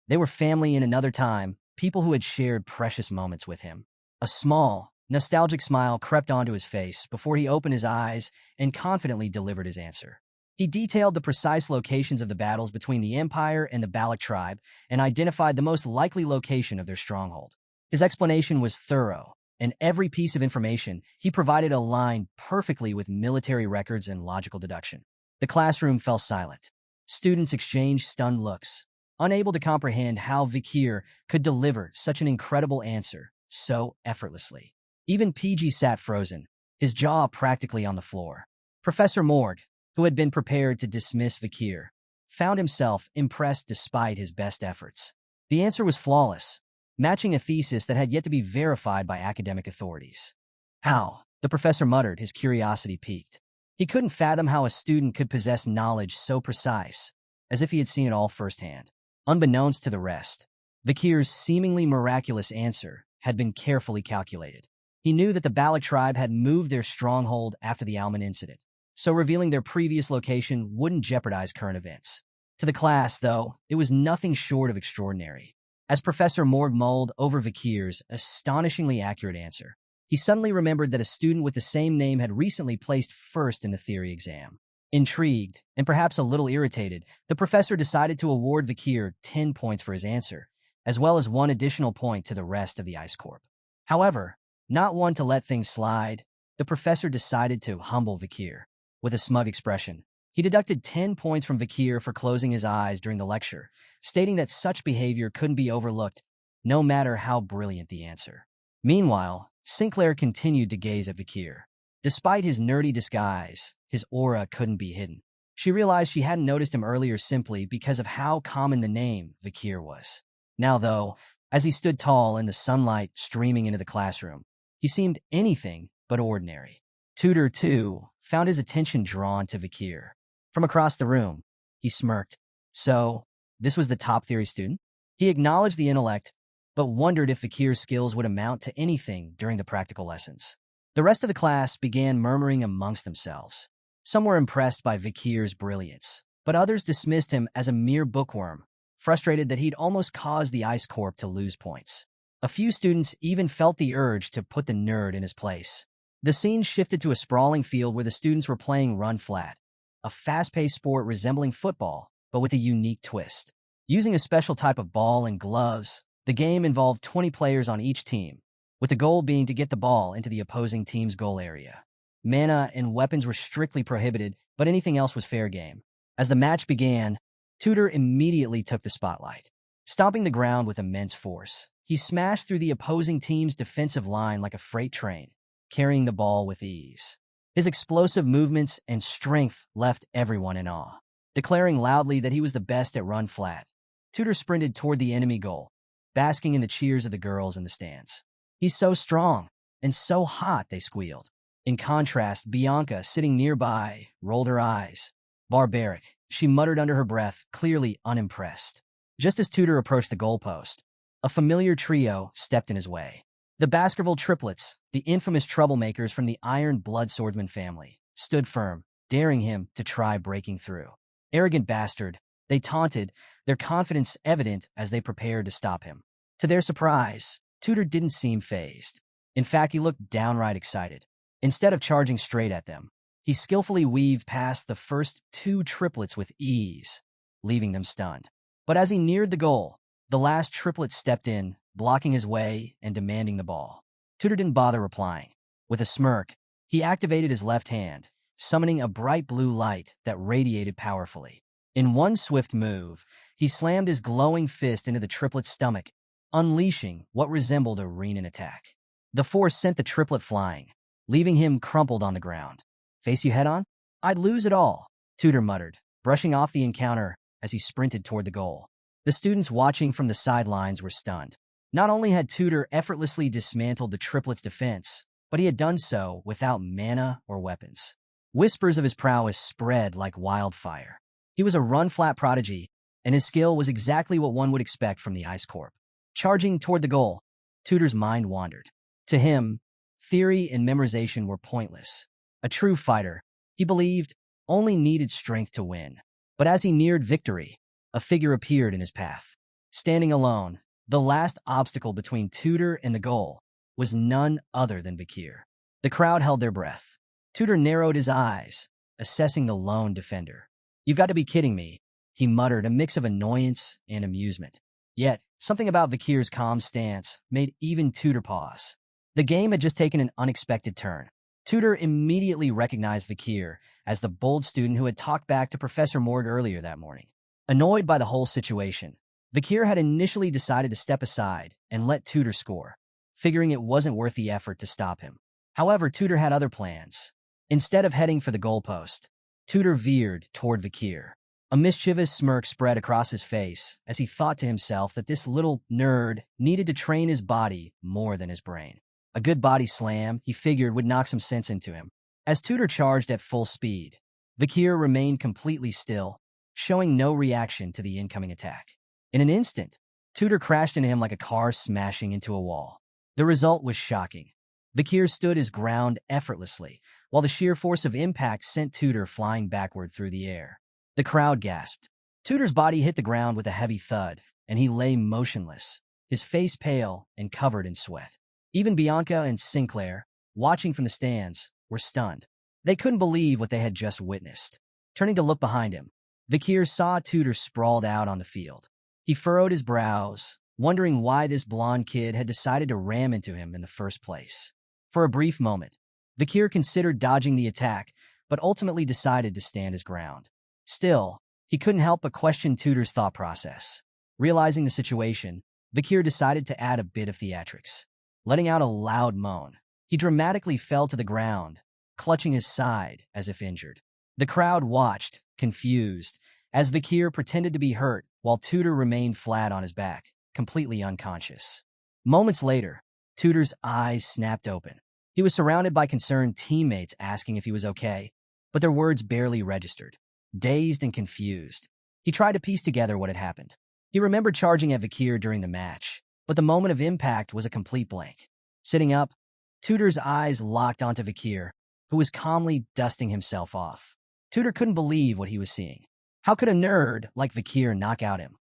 A: They were family in another time, people who had shared precious moments with him. A small, nostalgic smile crept onto his face before he opened his eyes and confidently delivered his answer. He detailed the precise locations of the battles between the Empire and the Balak tribe and identified the most likely location of their stronghold. His explanation was thorough, and every piece of information he provided aligned perfectly with military records and logical deduction. The classroom fell silent. Students exchanged stunned looks, unable to comprehend how Vakir could deliver such an incredible answer so effortlessly. Even PG sat frozen, his jaw practically on the floor. Professor Morg, who had been prepared to dismiss Vakir, found himself impressed despite his best efforts. The answer was flawless, matching a thesis that had yet to be verified by academic authorities. How? The professor muttered, his curiosity piqued. He couldn't fathom how a student could possess knowledge so precise, as if he had seen it all firsthand. Unbeknownst to the rest, Vakir's seemingly miraculous answer had been carefully calculated. He knew that the Balak tribe had moved their stronghold after the Alman incident, so revealing their previous location wouldn't jeopardize current events. To the class, though, it was nothing short of extraordinary. As Professor Morg mulled over Vakir's astonishingly accurate answer, he suddenly remembered that a student with the same name had recently placed first in the theory exam. Intrigued, and perhaps a little irritated, the professor decided to award Vakir 10 points for his answer, as well as 1 additional point to the rest of the Ice Corp. However, not one to let things slide, the professor decided to humble Vakir. With a smug expression, he deducted 10 points from Vakir for closing his eyes during the lecture, stating that such behavior couldn't be overlooked, no matter how brilliant the answer. Meanwhile, Sinclair continued to gaze at Vakir. Despite his nerdy disguise, his aura couldn't be hidden. She realized she hadn't noticed him earlier simply because of how common the name Vakir was. Now, though, as he stood tall in the sunlight streaming into the classroom, he seemed anything but ordinary. Tutor, too, found his attention drawn to Vakir. From across the room, he smirked. So, this was the top theory student? He acknowledged the intellect, but wondered if Vakir's skills would amount to anything during the practical lessons. The rest of the class began murmuring amongst themselves. Some were impressed by Vakir's brilliance, but others dismissed him as a mere bookworm, frustrated that he'd almost caused the Ice Corp to lose points. A few students even felt the urge to put the nerd in his place. The scene shifted to a sprawling field where the students were playing run flat, a fast-paced sport resembling football, but with a unique twist. Using a special type of ball and gloves, the game involved 20 players on each team, with the goal being to get the ball into the opposing team's goal area. Mana and weapons were strictly prohibited, but anything else was fair game. As the match began, Tudor immediately took the spotlight. Stomping the ground with immense force, he smashed through the opposing team's defensive line like a freight train, carrying the ball with ease. His explosive movements and strength left everyone in awe. Declaring loudly that he was the best at run flat, Tudor sprinted toward the enemy goal, basking in the cheers of the girls in the stands. "He's so strong and so hot," they squealed. In contrast, Bianca, sitting nearby, rolled her eyes. "Barbaric," she muttered under her breath, clearly unimpressed. Just as Tudor approached the goalpost, a familiar trio stepped in his way. The Baskerville triplets, the infamous troublemakers from the Iron Blood Swordsman family, stood firm, daring him to try breaking through. "Arrogant bastard," they taunted, their confidence evident as they prepared to stop him. To their surprise, Tudor didn't seem fazed. In fact, he looked downright excited. Instead of charging straight at them, he skillfully weaved past the first 2 triplets with ease, leaving them stunned. But as he neared the goal, the last triplet stepped in, blocking his way and demanding the ball. Tudor didn't bother replying. With a smirk, he activated his left hand, summoning a bright blue light that radiated powerfully. In one swift move, he slammed his glowing fist into the triplet's stomach, unleashing what resembled a Renin attack. The force sent the triplet flying, leaving him crumpled on the ground. "Face you head on? I'd lose it all," Tudor muttered, brushing off the encounter as he sprinted toward the goal. The students watching from the sidelines were stunned. Not only had Tudor effortlessly dismantled the triplet's defense, but he had done so without mana or weapons. Whispers of his prowess spread like wildfire. He was a run-flat prodigy, and his skill was exactly what one would expect from the Ice Corp. Charging toward the goal, Tudor's mind wandered. To him, theory and memorization were pointless. A true fighter, he believed, only needed strength to win. But as he neared victory, a figure appeared in his path. Standing alone, the last obstacle between Tudor and the goal was none other than Vakir. The crowd held their breath. Tudor narrowed his eyes, assessing the lone defender. "You've got to be kidding me," he muttered, a mix of annoyance and amusement. Yet, something about Vakir's calm stance made even Tudor pause. The game had just taken an unexpected turn. Tudor immediately recognized Vakir as the bold student who had talked back to Professor Morg earlier that morning. Annoyed by the whole situation, Vakir had initially decided to step aside and let Tudor score, figuring it wasn't worth the effort to stop him. However, Tudor had other plans. Instead of heading for the goalpost, Tudor veered toward Vakir. A mischievous smirk spread across his face as he thought to himself that this little nerd needed to train his body more than his brain. A good body slam, he figured, would knock some sense into him. As Tudor charged at full speed, Vakir remained completely still, showing no reaction to the incoming attack. In an instant, Tudor crashed into him like a car smashing into a wall. The result was shocking. Vakir stood his ground effortlessly, while the sheer force of impact sent Tudor flying backward through the air. The crowd gasped. Tudor's body hit the ground with a heavy thud, and he lay motionless, his face pale and covered in sweat. Even Bianca and Sinclair, watching from the stands, were stunned. They couldn't believe what they had just witnessed. Turning to look behind him, Vakir saw Tudor sprawled out on the field. He furrowed his brows, wondering why this blonde kid had decided to ram into him in the first place. For a brief moment, Vakir considered dodging the attack, but ultimately decided to stand his ground. Still, he couldn't help but question Tudor's thought process. Realizing the situation, Vakir decided to add a bit of theatrics. Letting out a loud moan, he dramatically fell to the ground, clutching his side as if injured. The crowd watched, confused, as Vakir pretended to be hurt while Tudor remained flat on his back, completely unconscious. Moments later, Tudor's eyes snapped open. He was surrounded by concerned teammates asking if he was okay, but their words barely registered. Dazed and confused, he tried to piece together what had happened. He remembered charging at Vakir during the match, but the moment of impact was a complete blank. Sitting up, Tudor's eyes locked onto Vakir, who was calmly dusting himself off. Tudor couldn't believe what he was seeing. How could a nerd like Vakir knock out him?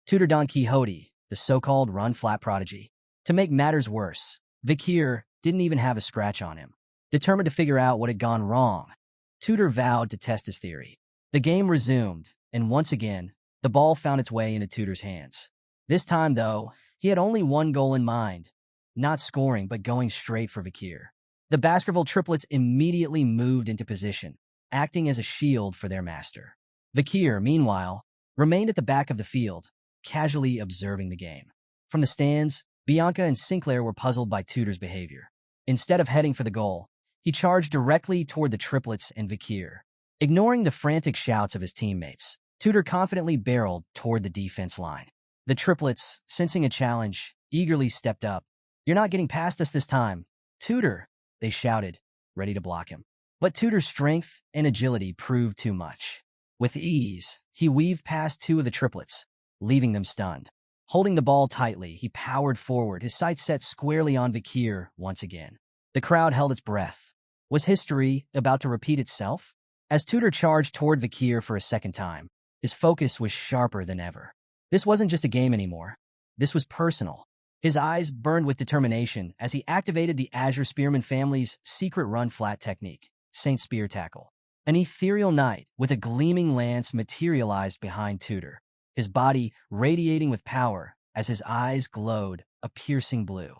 A: Tudor Don Quixote, the so-called run-flat prodigy. To make matters worse, Vakir didn't even have a scratch on him. Determined to figure out what had gone wrong, Tudor vowed to test his theory. The game resumed, and once again, the ball found its way into Tudor's hands. This time, though, he had only one goal in mind, not scoring but going straight for Vakir. The Baskerville triplets immediately moved into position, acting as a shield for their master. Vakir, meanwhile, remained at the back of the field, casually observing the game. From the stands, Bianca and Sinclair were puzzled by Tudor's behavior. Instead of heading for the goal, he charged directly toward the triplets and Vakir. Ignoring the frantic shouts of his teammates, Tudor confidently barreled toward the defense line. The triplets, sensing a challenge, eagerly stepped up. "You're not getting past us this time, Tudor," they shouted, ready to block him. But Tudor's strength and agility proved too much. With ease, he weaved past two of the triplets, leaving them stunned. Holding the ball tightly, he powered forward, his sights set squarely on Vakir once again. The crowd held its breath. Was history about to repeat itself? As Tudor charged toward Vakir for a second time, his focus was sharper than ever. This wasn't just a game anymore. This was personal. His eyes burned with determination as he activated the Azure Spearman family's secret run-flat technique, Saint Spear Tackle. An ethereal knight with a gleaming lance materialized behind Tudor, his body radiating with power as his eyes glowed a piercing blue.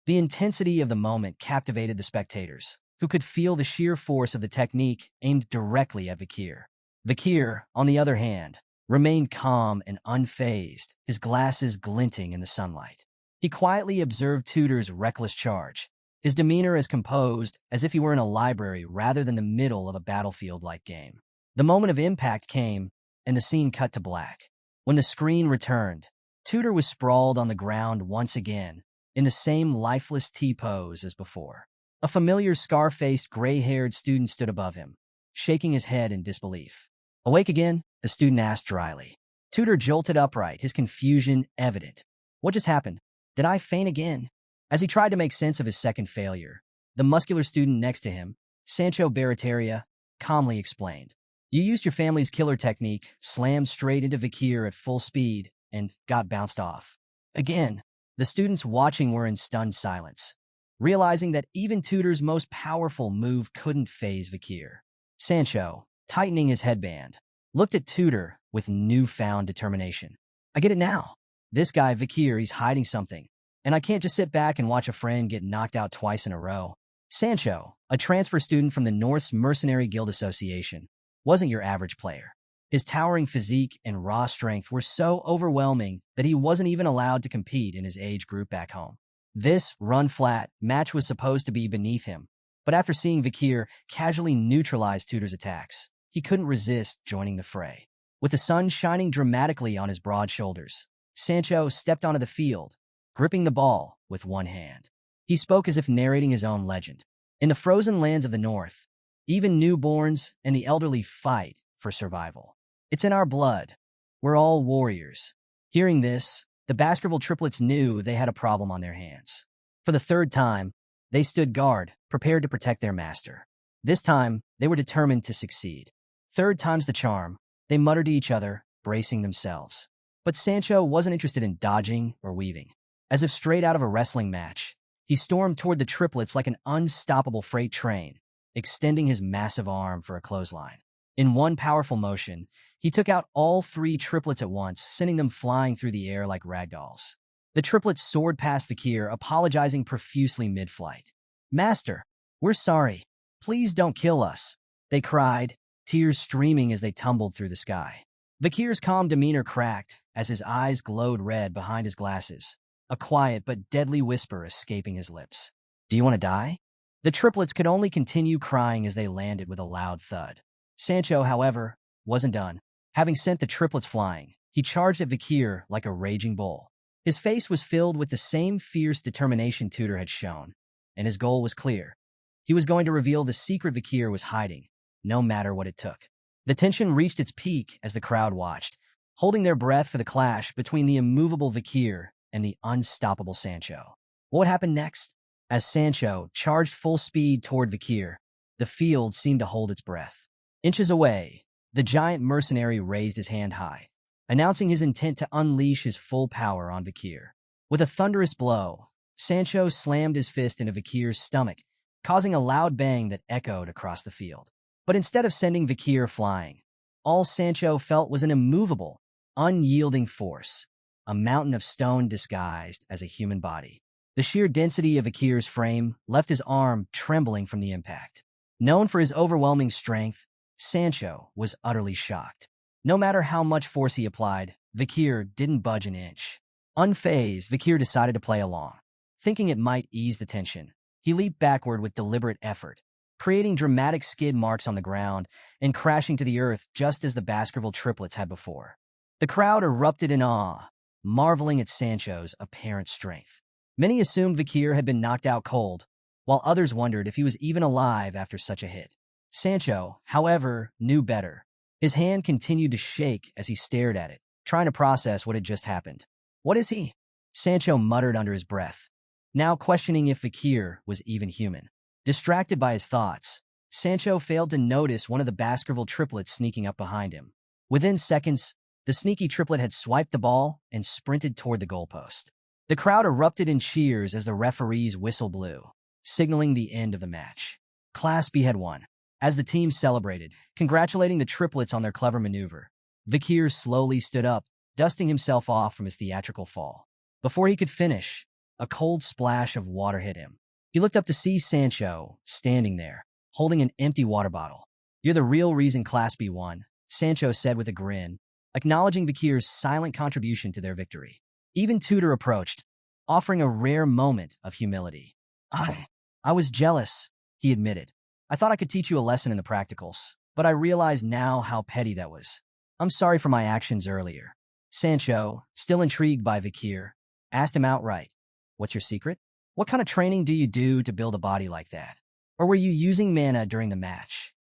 A: The intensity of the moment captivated the spectators, who could feel the sheer force of the technique aimed directly at Vakir. Vakir, on the other hand, remained calm and unfazed, his glasses glinting in the sunlight. He quietly observed Tudor's reckless charge, his demeanor as composed as if he were in a library rather than the middle of a battlefield-like game. The moment of impact came, and the scene cut to black. When the screen returned, Tudor was sprawled on the ground once again, in the same lifeless T-pose as before. A familiar scar-faced, gray-haired student stood above him, shaking his head in disbelief. "Awake again?" the student asked dryly. Tutor jolted upright, his confusion evident. What just happened? Did I faint again? As he tried to make sense of his second failure, the muscular student next to him, Sancho Barataria, calmly explained. You used your family's killer technique, slammed straight into Vakir at full speed, and got bounced off. Again, the students watching were in stunned silence, realizing that even Tutor's most powerful move couldn't faze Vakir. Sancho, tightening his headband, looked at Tutor with newfound determination. I get it now. This guy, Vakir, he's hiding something, and I can't just sit back and watch a friend get knocked out twice in a row. Sancho, a transfer student from the North's Mercenary Guild Association, wasn't your average player. His towering physique and raw strength were so overwhelming that he wasn't even allowed to compete in his age group back home. This run-flat match was supposed to be beneath him, but after seeing Vakir casually neutralize Tutor's attacks, he couldn't resist joining the fray. With the sun shining dramatically on his broad shoulders, Sancho stepped onto the field, gripping the ball with one hand. He spoke as if narrating his own legend. In the frozen lands of the North, even newborns and the elderly fight for survival. It's in our blood. We're all warriors. Hearing this, the Baskerville triplets knew they had a problem on their hands. For the third time, they stood guard, prepared to protect their master. This time, they were determined to succeed. Third time's the charm, they muttered to each other, bracing themselves. But Sancho wasn't interested in dodging or weaving. As if straight out of a wrestling match, he stormed toward the triplets like an unstoppable freight train, extending his massive arm for a clothesline. In one powerful motion, he took out all three triplets at once, sending them flying through the air like ragdolls. The triplets soared past Vakir, apologizing profusely mid-flight. Master, we're sorry. Please don't kill us, they cried, tears streaming as they tumbled through the sky. Vakir's calm demeanor cracked as his eyes glowed red behind his glasses, a quiet but deadly whisper escaping his lips. Do you want to die? The triplets could only continue crying as they landed with a loud thud. Sancho, however, wasn't done. Having sent the triplets flying, he charged at Vakir like a raging bull. His face was filled with the same fierce determination Tutor had shown, and his goal was clear. He was going to reveal the secret Vakir was hiding, no matter what it took. The tension reached its peak as the crowd watched, holding their breath for the clash between the immovable Vakir and the unstoppable Sancho. What would happen next? As Sancho charged full speed toward Vakir, the field seemed to hold its breath. Inches away, the giant mercenary raised his hand high, announcing his intent to unleash his full power on Vakir. With a thunderous blow, Sancho slammed his fist into Vakir's stomach, causing a loud bang that echoed across the field. But instead of sending Vakir flying, all Sancho felt was an immovable, unyielding force, a mountain of stone disguised as a human body. The sheer density of Vakir's frame left his arm trembling from the impact. Known for his overwhelming strength, Sancho was utterly shocked. No matter how much force he applied, Vakir didn't budge an inch. Unfazed, Vakir decided to play along. Thinking it might ease the tension, he leaped backward with deliberate effort, creating dramatic skid marks on the ground and crashing to the earth just as the Baskerville triplets had before. The crowd erupted in awe, marveling at Sancho's apparent strength. Many assumed Vakir had been knocked out cold, while others wondered if he was even alive after such a hit. Sancho, however, knew better. His hand continued to shake as he stared at it, trying to process what had just happened. What is he? Sancho muttered under his breath, now questioning if Vakir was even human. Distracted by his thoughts, Sancho failed to notice one of the Baskerville triplets sneaking up behind him. Within seconds, the sneaky triplet had swiped the ball and sprinted toward the goalpost. The crowd erupted in cheers as the referee's whistle blew, signaling the end of the match. Class B had won. As the team celebrated, congratulating the triplets on their clever maneuver, Vakir slowly stood up, dusting himself off from his theatrical fall. Before he could finish, a cold splash of water hit him. He looked up to see Sancho standing there, holding an empty water bottle. You're the real reason Class B won, Sancho said with a grin, acknowledging Vakir's silent contribution to their victory. Even Tutor approached, offering a rare moment of humility. I was jealous, he admitted. I thought I could teach you a lesson in the practicals, but I realize now how petty that was. I'm sorry for my actions earlier. Sancho, still intrigued by Vakir, asked him outright, what's your secret? What kind of training do you do to build a body like that? Or were you using mana during the match?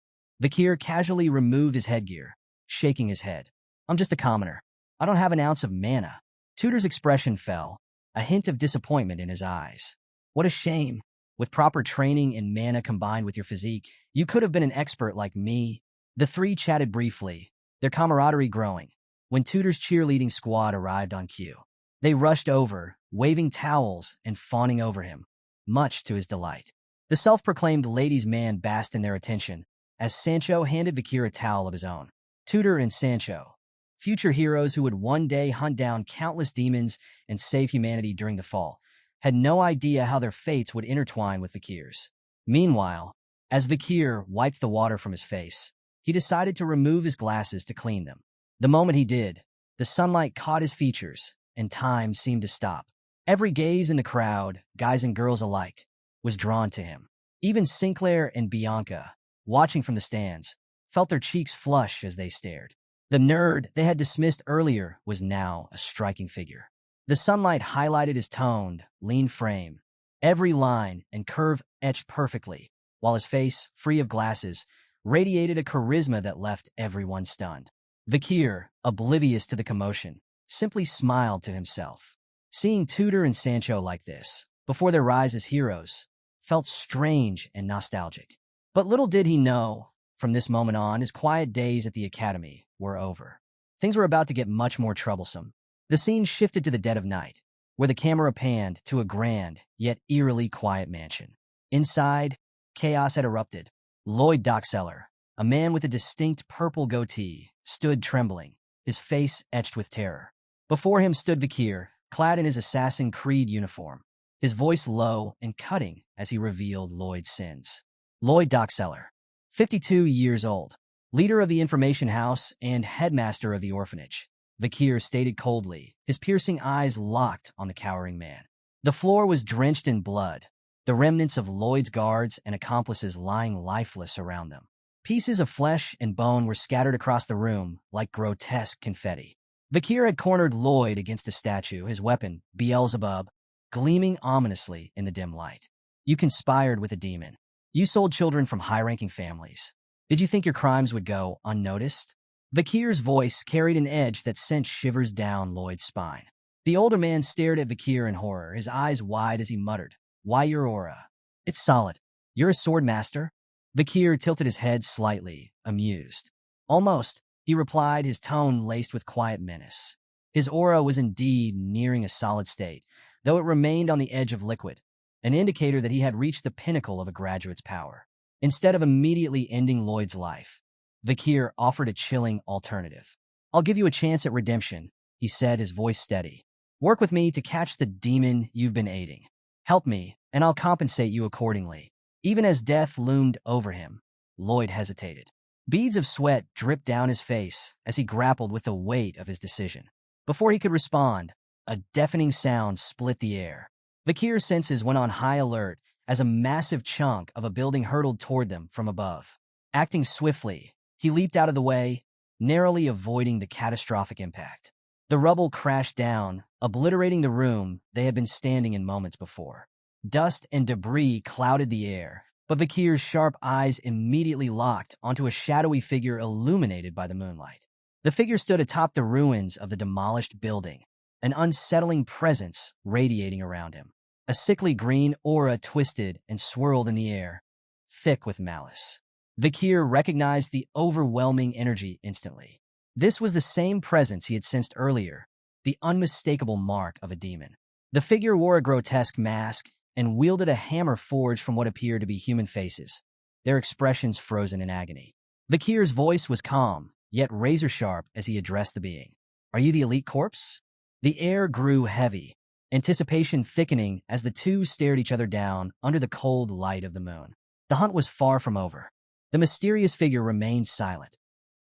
A: Vakir casually removed his headgear, shaking his head. I'm just a commoner. I don't have an ounce of mana. Tudor's expression fell, a hint of disappointment in his eyes. What a shame. With proper training and mana combined with your physique, you could have been an expert like me. The three chatted briefly, their camaraderie growing, when Tudor's cheerleading squad arrived on cue. They rushed over, waving towels and fawning over him, much to his delight. The self-proclaimed ladies' man basked in their attention as Sancho handed Vakir a towel of his own. Tudor and Sancho, future heroes who would one day hunt down countless demons and save humanity during the fall, had no idea how their fates would intertwine with Vakir's. Meanwhile, as Vakir wiped the water from his face, he decided to remove his glasses to clean them. The moment he did, the sunlight caught his features, and time seemed to stop. Every gaze in the crowd, guys and girls alike, was drawn to him. Even Sinclair and Bianca, watching from the stands, felt their cheeks flush as they stared. The nerd they had dismissed earlier was now a striking figure. The sunlight highlighted his toned, lean frame, every line and curve etched perfectly, while his face, free of glasses, radiated a charisma that left everyone stunned. Vakir, oblivious to the commotion, simply smiled to himself. Seeing Tudor and Sancho like this, before their rise as heroes, felt strange and nostalgic. But little did he know, from this moment on, his quiet days at the academy were over. Things were about to get much more troublesome. The scene shifted to the dead of night, where the camera panned to a grand, yet eerily quiet mansion. Inside, chaos had erupted. Lloyd Dockseller, a man with a distinct purple goatee, stood trembling, his face etched with terror. Before him stood Vakir, clad in his Assassin Creed uniform, his voice low and cutting as he revealed Lloyd's sins. Lloyd Dockseller, 52 years old, leader of the information house and headmaster of the orphanage, Vakir stated coldly, his piercing eyes locked on the cowering man. The floor was drenched in blood, the remnants of Lloyd's guards and accomplices lying lifeless around them. Pieces of flesh and bone were scattered across the room like grotesque confetti. Vakir had cornered Lloyd against a statue, his weapon, Beelzebub, gleaming ominously in the dim light. You conspired with a demon. You sold children from high-ranking families. Did you think your crimes would go unnoticed? Vakir's voice carried an edge that sent shivers down Lloyd's spine. The older man stared at Vakir in horror, his eyes wide as he muttered, "Why your aura? It's solid. You're a sword master?" Vakir tilted his head slightly, amused. "Almost," he replied, his tone laced with quiet menace. His aura was indeed nearing a solid state, though it remained on the edge of liquid, an indicator that he had reached the pinnacle of a graduate's power. Instead of immediately ending Lloyd's life, Vakir offered a chilling alternative. "I'll give you a chance at redemption," he said, his voice steady. "Work with me to catch the demon you've been aiding. Help me, and I'll compensate you accordingly." Even as death loomed over him, Lloyd hesitated. Beads of sweat dripped down his face as he grappled with the weight of his decision. Before he could respond, a deafening sound split the air. Vakir's senses went on high alert as a massive chunk of a building hurtled toward them from above. Acting swiftly, he leaped out of the way, narrowly avoiding the catastrophic impact. The rubble crashed down, obliterating the room they had been standing in moments before. Dust and debris clouded the air, but Vakir's sharp eyes immediately locked onto a shadowy figure illuminated by the moonlight. The figure stood atop the ruins of the demolished building, an unsettling presence radiating around him. A sickly green aura twisted and swirled in the air, thick with malice. Vakir recognized the overwhelming energy instantly. This was the same presence he had sensed earlier, the unmistakable mark of a demon. The figure wore a grotesque mask and wielded a hammer forged from what appeared to be human faces, their expressions frozen in agony. Vakir's voice was calm, yet razor-sharp as he addressed the being. "Are you the elite corpse?" The air grew heavy, anticipation thickening as the two stared each other down under the cold light of the moon. The hunt was far from over. The mysterious figure remained silent,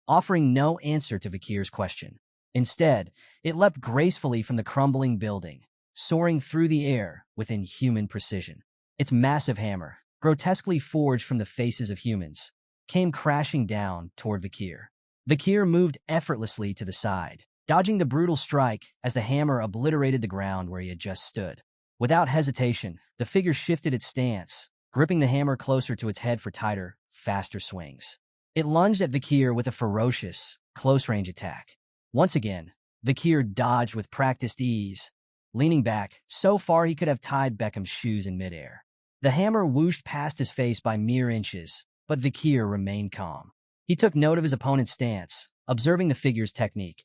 A: offering no answer to Vakir's question. Instead, it leapt gracefully from the crumbling building, soaring through the air with inhuman precision. Its massive hammer, grotesquely forged from the faces of humans, came crashing down toward Vakir. Vakir moved effortlessly to the side, dodging the brutal strike as the hammer obliterated the ground where he had just stood. Without hesitation, the figure shifted its stance, gripping the hammer closer to its head for tighter, faster swings. It lunged at Vakir with a ferocious, close-range attack. Once again, Vakir dodged with practiced ease, leaning back so far he could have tied Beckham's shoes in midair. The hammer whooshed past his face by mere inches, but Vakir remained calm. He took note of his opponent's stance, observing the figure's technique,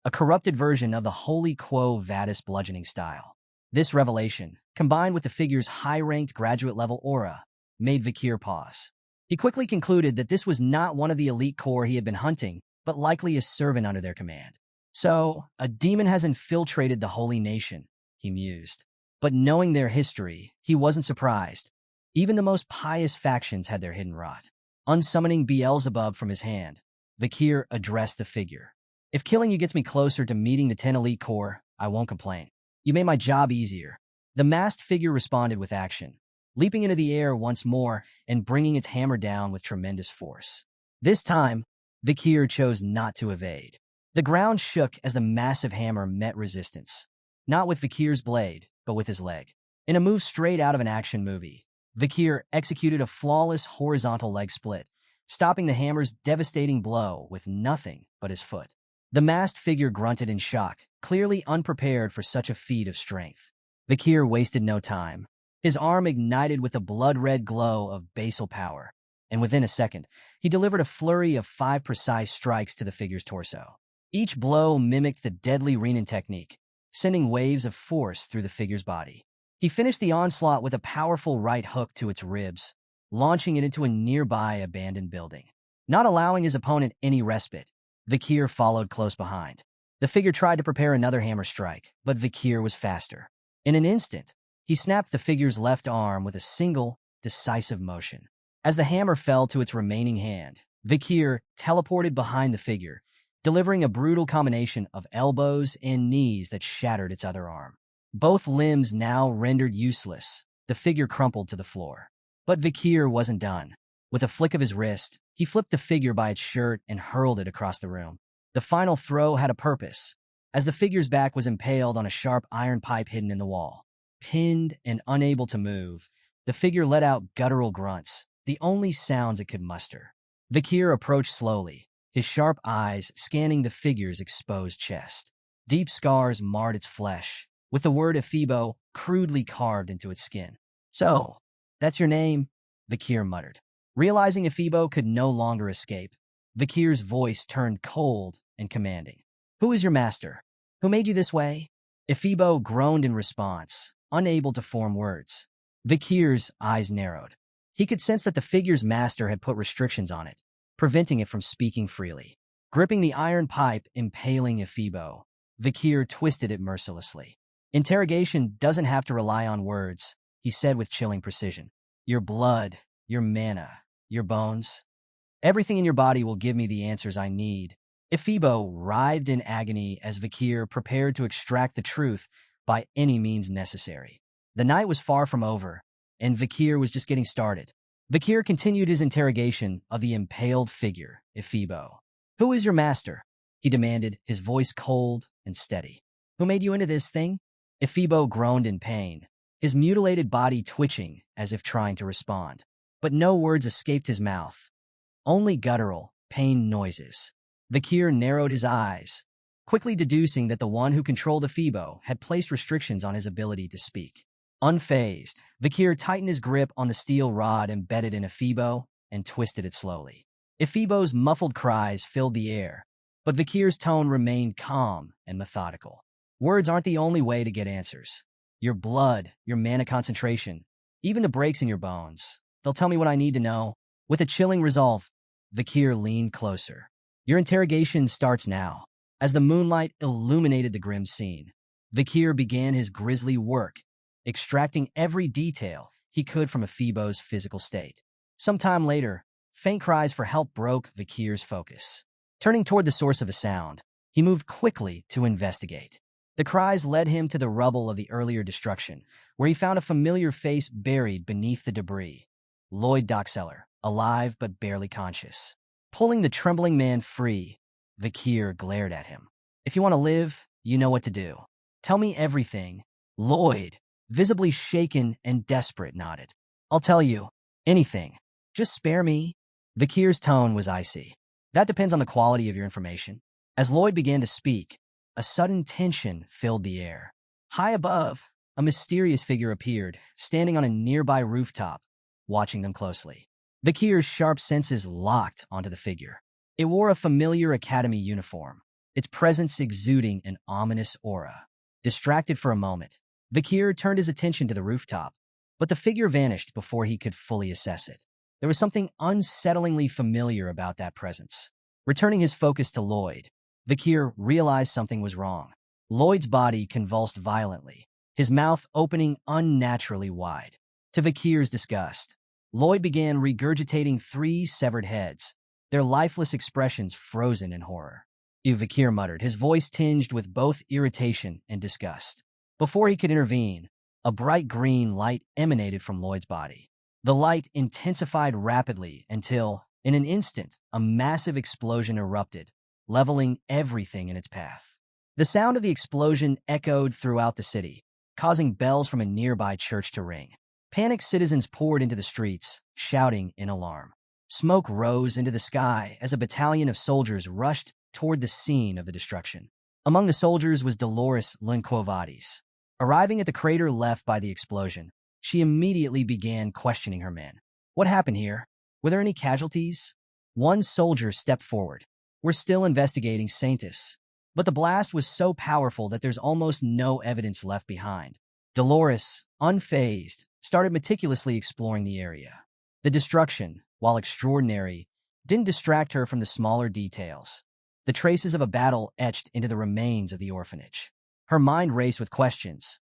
A: a corrupted version of the Holy Quo Vadis bludgeoning style. This revelation, combined with the figure's high-ranked graduate-level aura, made Vakir pause. He quickly concluded that this was not one of the elite corps he had been hunting, but likely a servant under their command. So, a demon has infiltrated the holy nation, he mused. But knowing their history, he wasn't surprised. Even the most pious factions had their hidden rot. Unsummoning Beelzebub from his hand, Vakir addressed the figure. If killing you gets me closer to meeting the 10 elite corps, I won't complain. You made my job easier. The masked figure responded with action, leaping into the air once more and bringing its hammer down with tremendous force. This time, Vakir chose not to evade. The ground shook as the massive hammer met resistance, not with Vakir's blade, but with his leg. In a move straight out of an action movie, Vakir executed a flawless horizontal leg split, stopping the hammer's devastating blow with nothing but his foot. The masked figure grunted in shock, clearly unprepared for such a feat of strength. Vakir wasted no time. His arm ignited with a blood-red glow of basal power, and within a second, he delivered a flurry of 5 precise strikes to the figure's torso. Each blow mimicked the deadly Renan technique, sending waves of force through the figure's body. He finished the onslaught with a powerful right hook to its ribs, launching it into a nearby abandoned building. Not allowing his opponent any respite, Vakir followed close behind. The figure tried to prepare another hammer strike, but Vakir was faster. In an instant, he snapped the figure's left arm with a single, decisive motion. As the hammer fell to its remaining hand, Vakir teleported behind the figure, delivering a brutal combination of elbows and knees that shattered its other arm. Both limbs now rendered useless, the figure crumpled to the floor. But Vakir wasn't done. With a flick of his wrist, he flipped the figure by its shirt and hurled it across the room. The final throw had a purpose, as the figure's back was impaled on a sharp iron pipe hidden in the wall. Pinned and unable to move, the figure let out guttural grunts, the only sounds it could muster. Vakir approached slowly, his sharp eyes scanning the figure's exposed chest. Deep scars marred its flesh, with the word Ephibo crudely carved into its skin. "So, that's your name?" Vakir muttered. Realizing Ephibo could no longer escape, Vakir's voice turned cold and commanding. "Who is your master? Who made you this way?" Ephibo groaned in response, unable to form words. Vakir's eyes narrowed. He could sense that the figure's master had put restrictions on it, preventing it from speaking freely. Gripping the iron pipe impaling Ephibo, Vakir twisted it mercilessly. "Interrogation doesn't have to rely on words," he said with chilling precision. "Your blood, your mana, your bones. Everything in your body will give me the answers I need." Ephibo writhed in agony as Vakir prepared to extract the truth by any means necessary. The night was far from over, and Vakir was just getting started. Vakir continued his interrogation of the impaled figure, Ephibo. "Who is your master?" he demanded, his voice cold and steady. "Who made you into this thing?" Ephibo groaned in pain, his mutilated body twitching as if trying to respond. But no words escaped his mouth, only guttural, pained noises. Vakir narrowed his eyes, quickly deducing that the one who controlled Ephibo had placed restrictions on his ability to speak. Unfazed, Vakir tightened his grip on the steel rod embedded in Ephibo and twisted it slowly. Ephibo's muffled cries filled the air, but Vakir's tone remained calm and methodical. "Words aren't the only way to get answers. Your blood, your mana concentration, even the breaks in your bones. They'll tell me what I need to know." With a chilling resolve, Vakir leaned closer. "Your interrogation starts now." As the moonlight illuminated the grim scene, Vakir began his grisly work, extracting every detail he could from Ephibo's physical state. Sometime later, faint cries for help broke Vakir's focus. Turning toward the source of the sound, he moved quickly to investigate. The cries led him to the rubble of the earlier destruction, where he found a familiar face buried beneath the debris. Lloyd Dockseller, alive but barely conscious. Pulling the trembling man free, Vakir glared at him. "If you want to live, you know what to do. Tell me everything." Lloyd, visibly shaken and desperate, nodded. "I'll tell you. Anything. Just spare me." Vakir's tone was icy. "That depends on the quality of your information." As Lloyd began to speak, a sudden tension filled the air. High above, a mysterious figure appeared, standing on a nearby rooftop, watching them closely. Vakir's sharp senses locked onto the figure. It wore a familiar academy uniform, its presence exuding an ominous aura. Distracted for a moment, Vakir turned his attention to the rooftop, but the figure vanished before he could fully assess it. There was something unsettlingly familiar about that presence. Returning his focus to Lloyd, Vakir realized something was wrong. Lloyd's body convulsed violently, his mouth opening unnaturally wide. To Vakir's disgust, Lloyd began regurgitating 3 severed heads, their lifeless expressions frozen in horror. "Ew," Vakir muttered, his voice tinged with both irritation and disgust. Before he could intervene, a bright green light emanated from Lloyd's body. The light intensified rapidly until, in an instant, a massive explosion erupted, leveling everything in its path. The sound of the explosion echoed throughout the city, causing bells from a nearby church to ring. Panicked citizens poured into the streets, shouting in alarm. Smoke rose into the sky as a battalion of soldiers rushed toward the scene of the destruction. Among the soldiers was Dolores Linquovadis. Arriving at the crater left by the explosion, she immediately began questioning her men. "What happened here? Were there any casualties?" One soldier stepped forward. "We're still investigating, Saintus, but the blast was so powerful that there's almost no evidence left behind." Dolores, unfazed, started meticulously exploring the area. The destruction, while extraordinary, didn't distract her from the smaller details. The traces of a battle etched into the remains of the orphanage. Her mind raced with questions.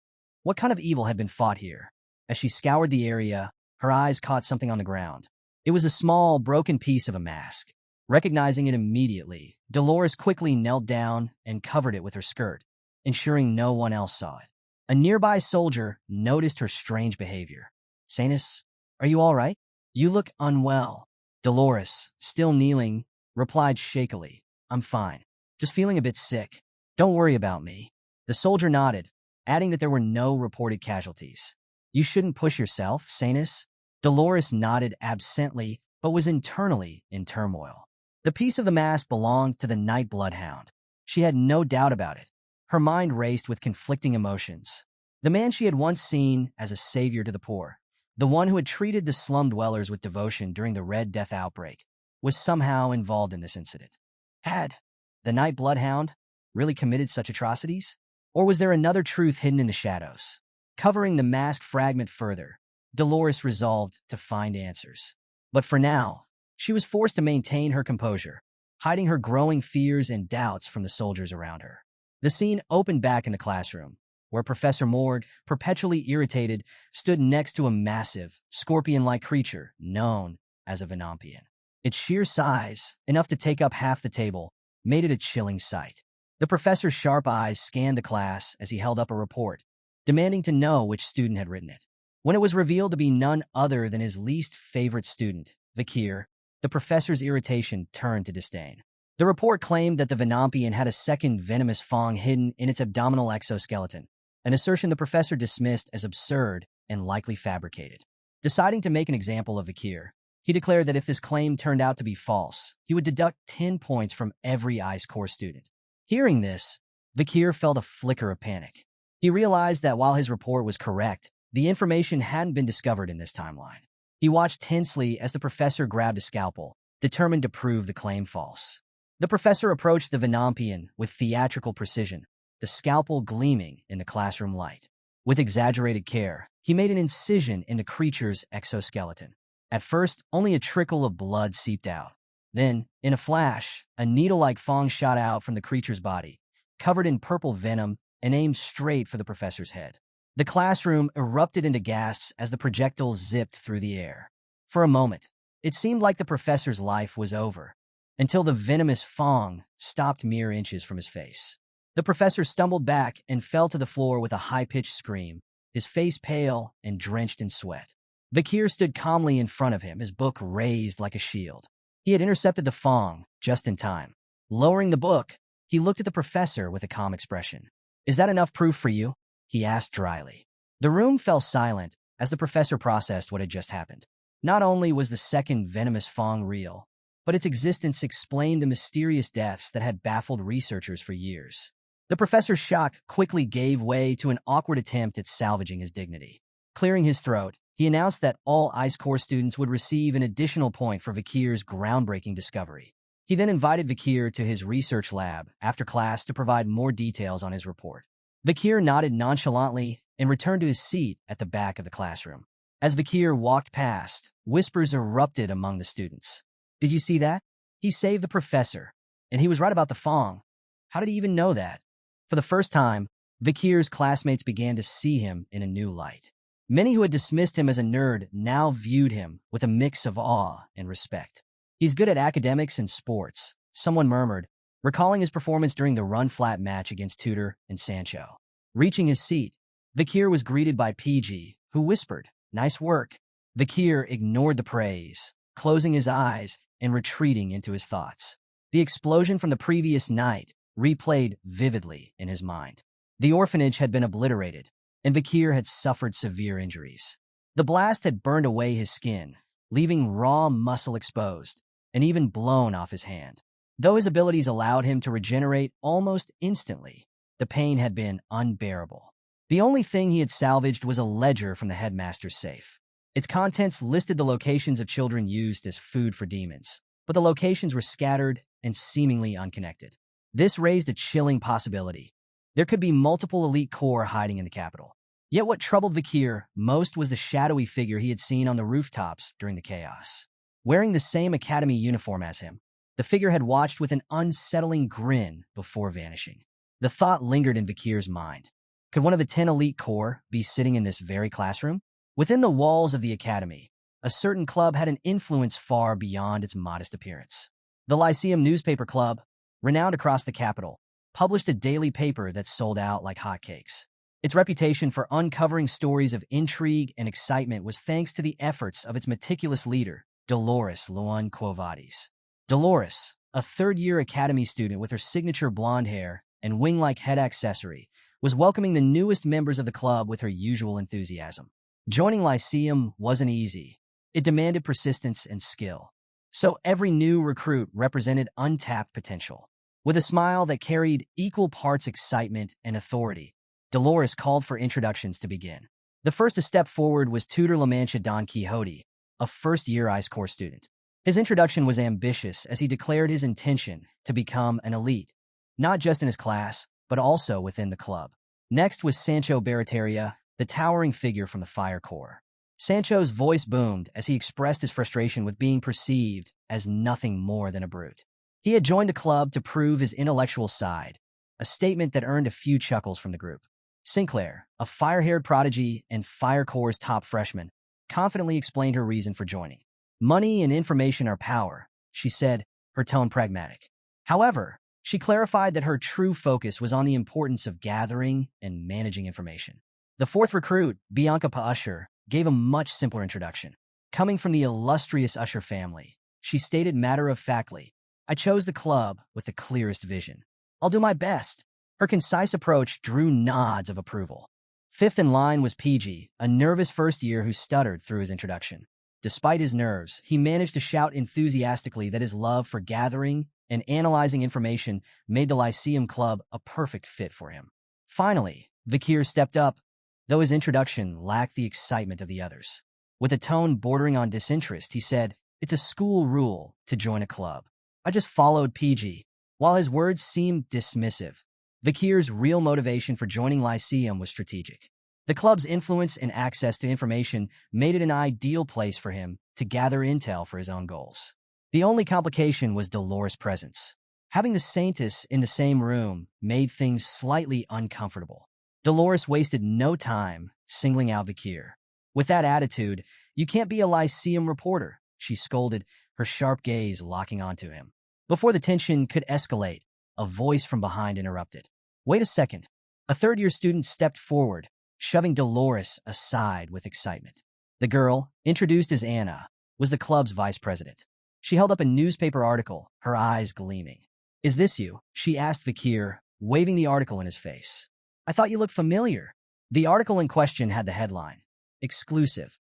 A: What kind of evil had been fought here? As she scoured the area, her eyes caught something on the ground. It was a small, broken piece of a mask. Recognizing it immediately, Dolores quickly knelt down and covered it with her skirt, ensuring no one else saw it. A nearby soldier noticed her strange behavior. "Saintus, are you all right? You look unwell." Dolores, still kneeling, replied shakily, "I'm fine. Just feeling a bit sick. Don't worry about me." The soldier nodded, adding that there were no reported casualties. "You shouldn't push yourself, Saintus." Dolores nodded absently, but was internally in turmoil. The piece of the mask belonged to the night bloodhound. She had no doubt about it. Her mind raced with conflicting emotions. The man she had once seen as a savior to the poor, the one who had treated the slum dwellers with devotion during the Red Death outbreak, was somehow involved in this incident. Had the night bloodhound really committed such atrocities? Or was there another truth hidden in the shadows? Covering the masked fragment further, Dolores resolved to find answers. But for now, she was forced to maintain her composure, hiding her growing fears and doubts from the soldiers around her. The scene opened back in the classroom, where Professor Morg, perpetually irritated, stood next to a massive, scorpion-like creature known as a Venompian. Its sheer size, enough to take up half the table, made it a chilling sight. The professor's sharp eyes scanned the class as he held up a report, demanding to know which student had written it. When it was revealed to be none other than his least favorite student, Vakir, the professor's irritation turned to disdain. The report claimed that the Venompian had a second venomous fang hidden in its abdominal exoskeleton, an assertion the professor dismissed as absurd and likely fabricated. Deciding to make an example of Vakir, he declared that if this claim turned out to be false, he would deduct 10 points from every ICE core student. Hearing this, Vakir felt a flicker of panic. He realized that while his report was correct, the information hadn't been discovered in this timeline. He watched tensely as the professor grabbed a scalpel, determined to prove the claim false. The professor approached the Venompian with theatrical precision, the scalpel gleaming in the classroom light. With exaggerated care, he made an incision in the creature's exoskeleton. At first, only a trickle of blood seeped out. Then, in a flash, a needle-like fang shot out from the creature's body, covered in purple venom and aimed straight for the professor's head. The classroom erupted into gasps as the projectile zipped through the air. For a moment, it seemed like the professor's life was over, until the venomous fang stopped mere inches from his face. The professor stumbled back and fell to the floor with a high-pitched scream, his face pale and drenched in sweat. Vakir stood calmly in front of him, his book raised like a shield. He had intercepted the fang just in time. Lowering the book, he looked at the professor with a calm expression. "Is that enough proof for you?" he asked dryly. The room fell silent as the professor processed what had just happened. Not only was the second venomous fang real, but its existence explained the mysterious deaths that had baffled researchers for years. The professor's shock quickly gave way to an awkward attempt at salvaging his dignity. Clearing his throat, he announced that all Ice Corps students would receive an additional point for Vakir's groundbreaking discovery. He then invited Vakir to his research lab after class to provide more details on his report. Vakir nodded nonchalantly and returned to his seat at the back of the classroom. As Vakir walked past, whispers erupted among the students. "Did you see that? He saved the professor. And he was right about the Fong. How did he even know that?" For the first time, Vakir's classmates began to see him in a new light. Many who had dismissed him as a nerd now viewed him with a mix of awe and respect. "He's good at academics and sports," someone murmured, recalling his performance during the run-flat match against Tudor and Sancho. Reaching his seat, Vakir was greeted by PG, who whispered, "Nice work." Vakir ignored the praise, closing his eyes and retreating into his thoughts. The explosion from the previous night replayed vividly in his mind. The orphanage had been obliterated, and Vakir had suffered severe injuries. The blast had burned away his skin, leaving raw muscle exposed, and even blown off his hand. Though his abilities allowed him to regenerate almost instantly, the pain had been unbearable. The only thing he had salvaged was a ledger from the headmaster's safe. Its contents listed the locations of children used as food for demons, but the locations were scattered and seemingly unconnected. This raised a chilling possibility. There could be multiple elite corps hiding in the capital. Yet what troubled Vakir most was the shadowy figure he had seen on the rooftops during the chaos. Wearing the same academy uniform as him, the figure had watched with an unsettling grin before vanishing. The thought lingered in Vakir's mind. Could one of the 10 elite corps be sitting in this very classroom? Within the walls of the academy, a certain club had an influence far beyond its modest appearance. The Lyceum Newspaper Club, renowned across the capital, published a daily paper that sold out like hotcakes. Its reputation for uncovering stories of intrigue and excitement was thanks to the efforts of its meticulous leader, Dolores Luan Quo Vadis. Dolores, a third-year academy student with her signature blonde hair and wing-like head accessory, was welcoming the newest members of the club with her usual enthusiasm. Joining Lyceum wasn't easy. It demanded persistence and skill. So every new recruit represented untapped potential. With a smile that carried equal parts excitement and authority, Dolores called for introductions to begin. The first to step forward was Tutor La Mancha Don Quixote, a first-year Ice Corps student. His introduction was ambitious as he declared his intention to become an elite, not just in his class, but also within the club. Next was Sancho Barataria, the towering figure from the Fire Corps. Sancho's voice boomed as he expressed his frustration with being perceived as nothing more than a brute. He had joined the club to prove his intellectual side, a statement that earned a few chuckles from the group. Sinclair, a fire-haired prodigy and Fire Corps' top freshman, confidently explained her reason for joining. "Money and information are power," she said, her tone pragmatic. However, she clarified that her true focus was on the importance of gathering and managing information. The fourth recruit, Bianca Pa Usher, gave a much simpler introduction. Coming from the illustrious Usher family, she stated matter-of-factly, "I chose the club with the clearest vision. I'll do my best." Her concise approach drew nods of approval. Fifth in line was PG, a nervous first year who stuttered through his introduction. Despite his nerves, he managed to shout enthusiastically that his love for gathering and analyzing information made the Lyceum Club a perfect fit for him. Finally, Vakir stepped up, though his introduction lacked the excitement of the others. With a tone bordering on disinterest, he said, "It's a school rule to join a club. I just followed PG." While his words seemed dismissive, Vakir's real motivation for joining Lyceum was strategic. The club's influence and access to information made it an ideal place for him to gather intel for his own goals. The only complication was Dolores' presence. Having the Saintess in the same room made things slightly uncomfortable. Dolores wasted no time singling out Vakir. "With that attitude, you can't be a Lyceum reporter," she scolded, her sharp gaze locking onto him. Before the tension could escalate, a voice from behind interrupted. "Wait a second." A third-year student stepped forward, shoving Dolores aside with excitement. The girl, introduced as Anna, was the club's vice president. She held up a newspaper article, her eyes gleaming. "Is this you?" she asked Vakir, waving the article in his face. "I thought you looked familiar." The article in question had the headline, "Exclusive.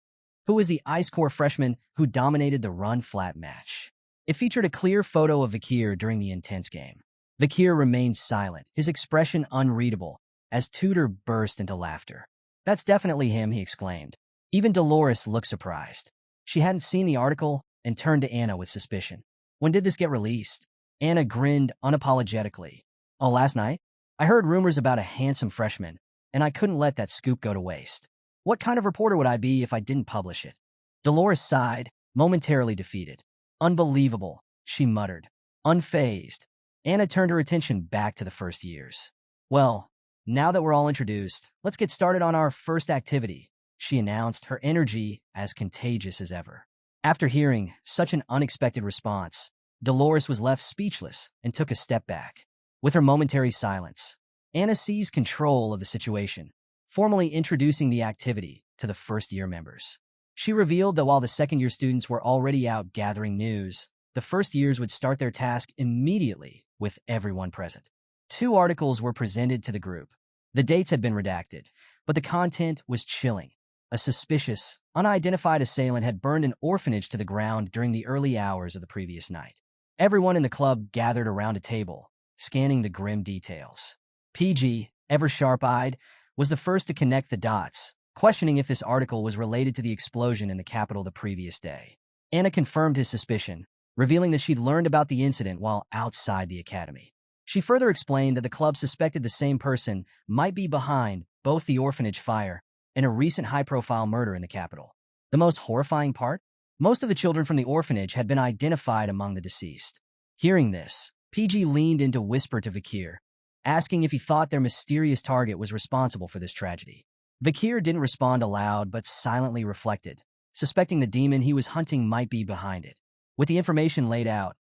A: Who was the Ice Corps freshman who dominated the run-flat match?" It featured a clear photo of Vakir during the intense game. Vakir remained silent, his expression unreadable, as Tudor burst into laughter. "That's definitely him," he exclaimed. Even Dolores looked surprised. She hadn't seen the article and turned to Anna with suspicion. "When did this get released?" Anna grinned unapologetically. "Oh, last night? I heard rumors about a handsome freshman, and I couldn't let that scoop go to waste. What kind of reporter would I be if I didn't publish it?" Dolores sighed, momentarily defeated. "Unbelievable," she muttered. Unfazed, Anna turned her attention back to the first years. "Well, now that we're all introduced, let's get started on our first activity," she announced, her energy as contagious as ever. After hearing such an unexpected response, Dolores was left speechless and took a step back. With her momentary silence, Anna seized control of the situation, formally introducing the activity to the first-year members. She revealed that while the second-year students were already out gathering news, the first years would start their task immediately with everyone present. 2 articles were presented to the group. The dates had been redacted, but the content was chilling. A suspicious, unidentified assailant had burned an orphanage to the ground during the early hours of the previous night. Everyone in the club gathered around a table, scanning the grim details. PG, ever sharp-eyed, was the first to connect the dots, questioning if this article was related to the explosion in the capital the previous day. Anna confirmed his suspicion, revealing that she'd learned about the incident while outside the academy. She further explained that the club suspected the same person might be behind both the orphanage fire and a recent high-profile murder in the capital. The most horrifying part? Most of the children from the orphanage had been identified among the deceased. Hearing this, PG leaned in to whisper to Vakir, asking if he thought their mysterious target was responsible for this tragedy. Vakir didn't respond aloud but silently reflected, suspecting the demon he was hunting might be behind it. With the information laid out,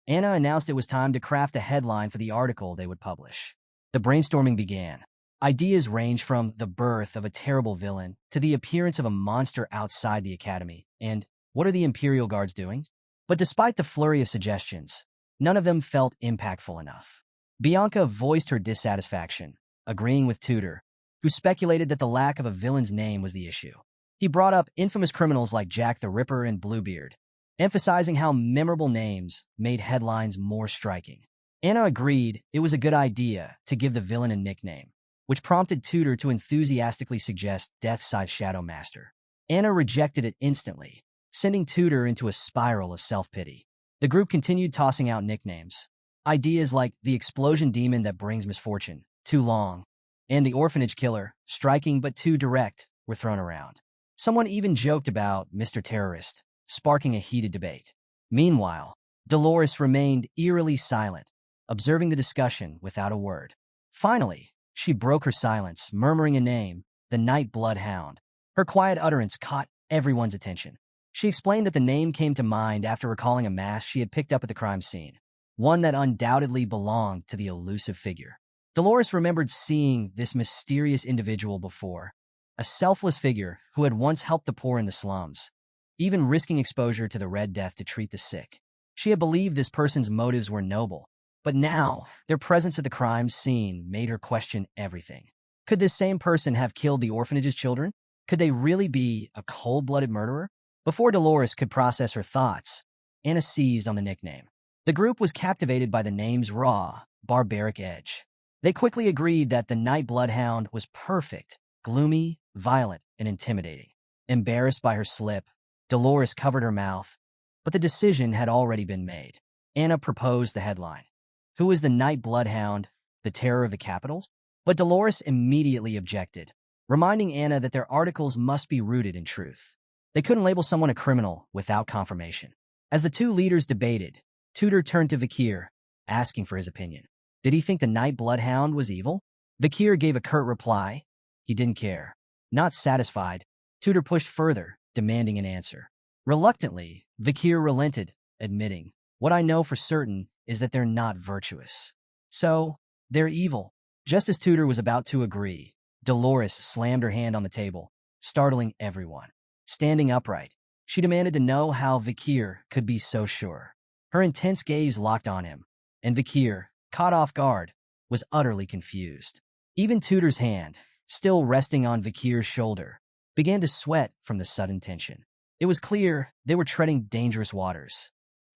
A: Anna announced it was time to craft a headline for the article they would publish. The brainstorming began. Ideas ranged from the birth of a terrible villain to the appearance of a monster outside the academy and what are the Imperial Guards doing? But despite the flurry of suggestions, none of them felt impactful enough. Bianca voiced her dissatisfaction, agreeing with Tudor, who speculated that the lack of a villain's name was the issue. He brought up infamous criminals like Jack the Ripper and Bluebeard, emphasizing how memorable names made headlines more striking. Anna agreed it was a good idea to give the villain a nickname, which prompted Tudor to enthusiastically suggest Deathside Shadow Master. Anna rejected it instantly, sending Tudor into a spiral of self-pity. The group continued tossing out nicknames. Ideas like the explosion demon that brings misfortune, too long, and the orphanage killer, striking but too direct, were thrown around. Someone even joked about Mr. Terrorist, sparking a heated debate. Meanwhile, Dolores remained eerily silent, observing the discussion without a word. Finally, she broke her silence, murmuring a name, the Night Bloodhound. Her quiet utterance caught everyone's attention. She explained that the name came to mind after recalling a mask she had picked up at the crime scene, one that undoubtedly belonged to the elusive figure. Dolores remembered seeing this mysterious individual before, a selfless figure who had once helped the poor in the slums, even risking exposure to the Red Death to treat the sick. She had believed this person's motives were noble, but now their presence at the crime scene made her question everything. Could this same person have killed the orphanage's children? Could they really be a cold-blooded murderer? Before Dolores could process her thoughts, Anna seized on the nickname. The group was captivated by the name's raw, barbaric edge. They quickly agreed that the Night Bloodhound was perfect, gloomy, violent, and intimidating. Embarrassed by her slip, Dolores covered her mouth, but the decision had already been made. Anna proposed the headline. Who is the Night Bloodhound, the terror of the capitals? But Dolores immediately objected, reminding Anna that their articles must be rooted in truth. They couldn't label someone a criminal without confirmation. As the two leaders debated, Tudor turned to Vakir, asking for his opinion. Did he think the Night Bloodhound was evil? Vakir gave a curt reply. He didn't care. Not satisfied, Tudor pushed further, demanding an answer. Reluctantly, Vakir relented, admitting, what I know for certain is that they're not virtuous. So, they're evil. Just as Tudor was about to agree, Dolores slammed her hand on the table, startling everyone. Standing upright, she demanded to know how Vakir could be so sure. Her intense gaze locked on him, and Vakir, caught off guard, was utterly confused. Even Tudor's hand, still resting on Vakir's shoulder, began to sweat from the sudden tension. It was clear they were treading dangerous waters.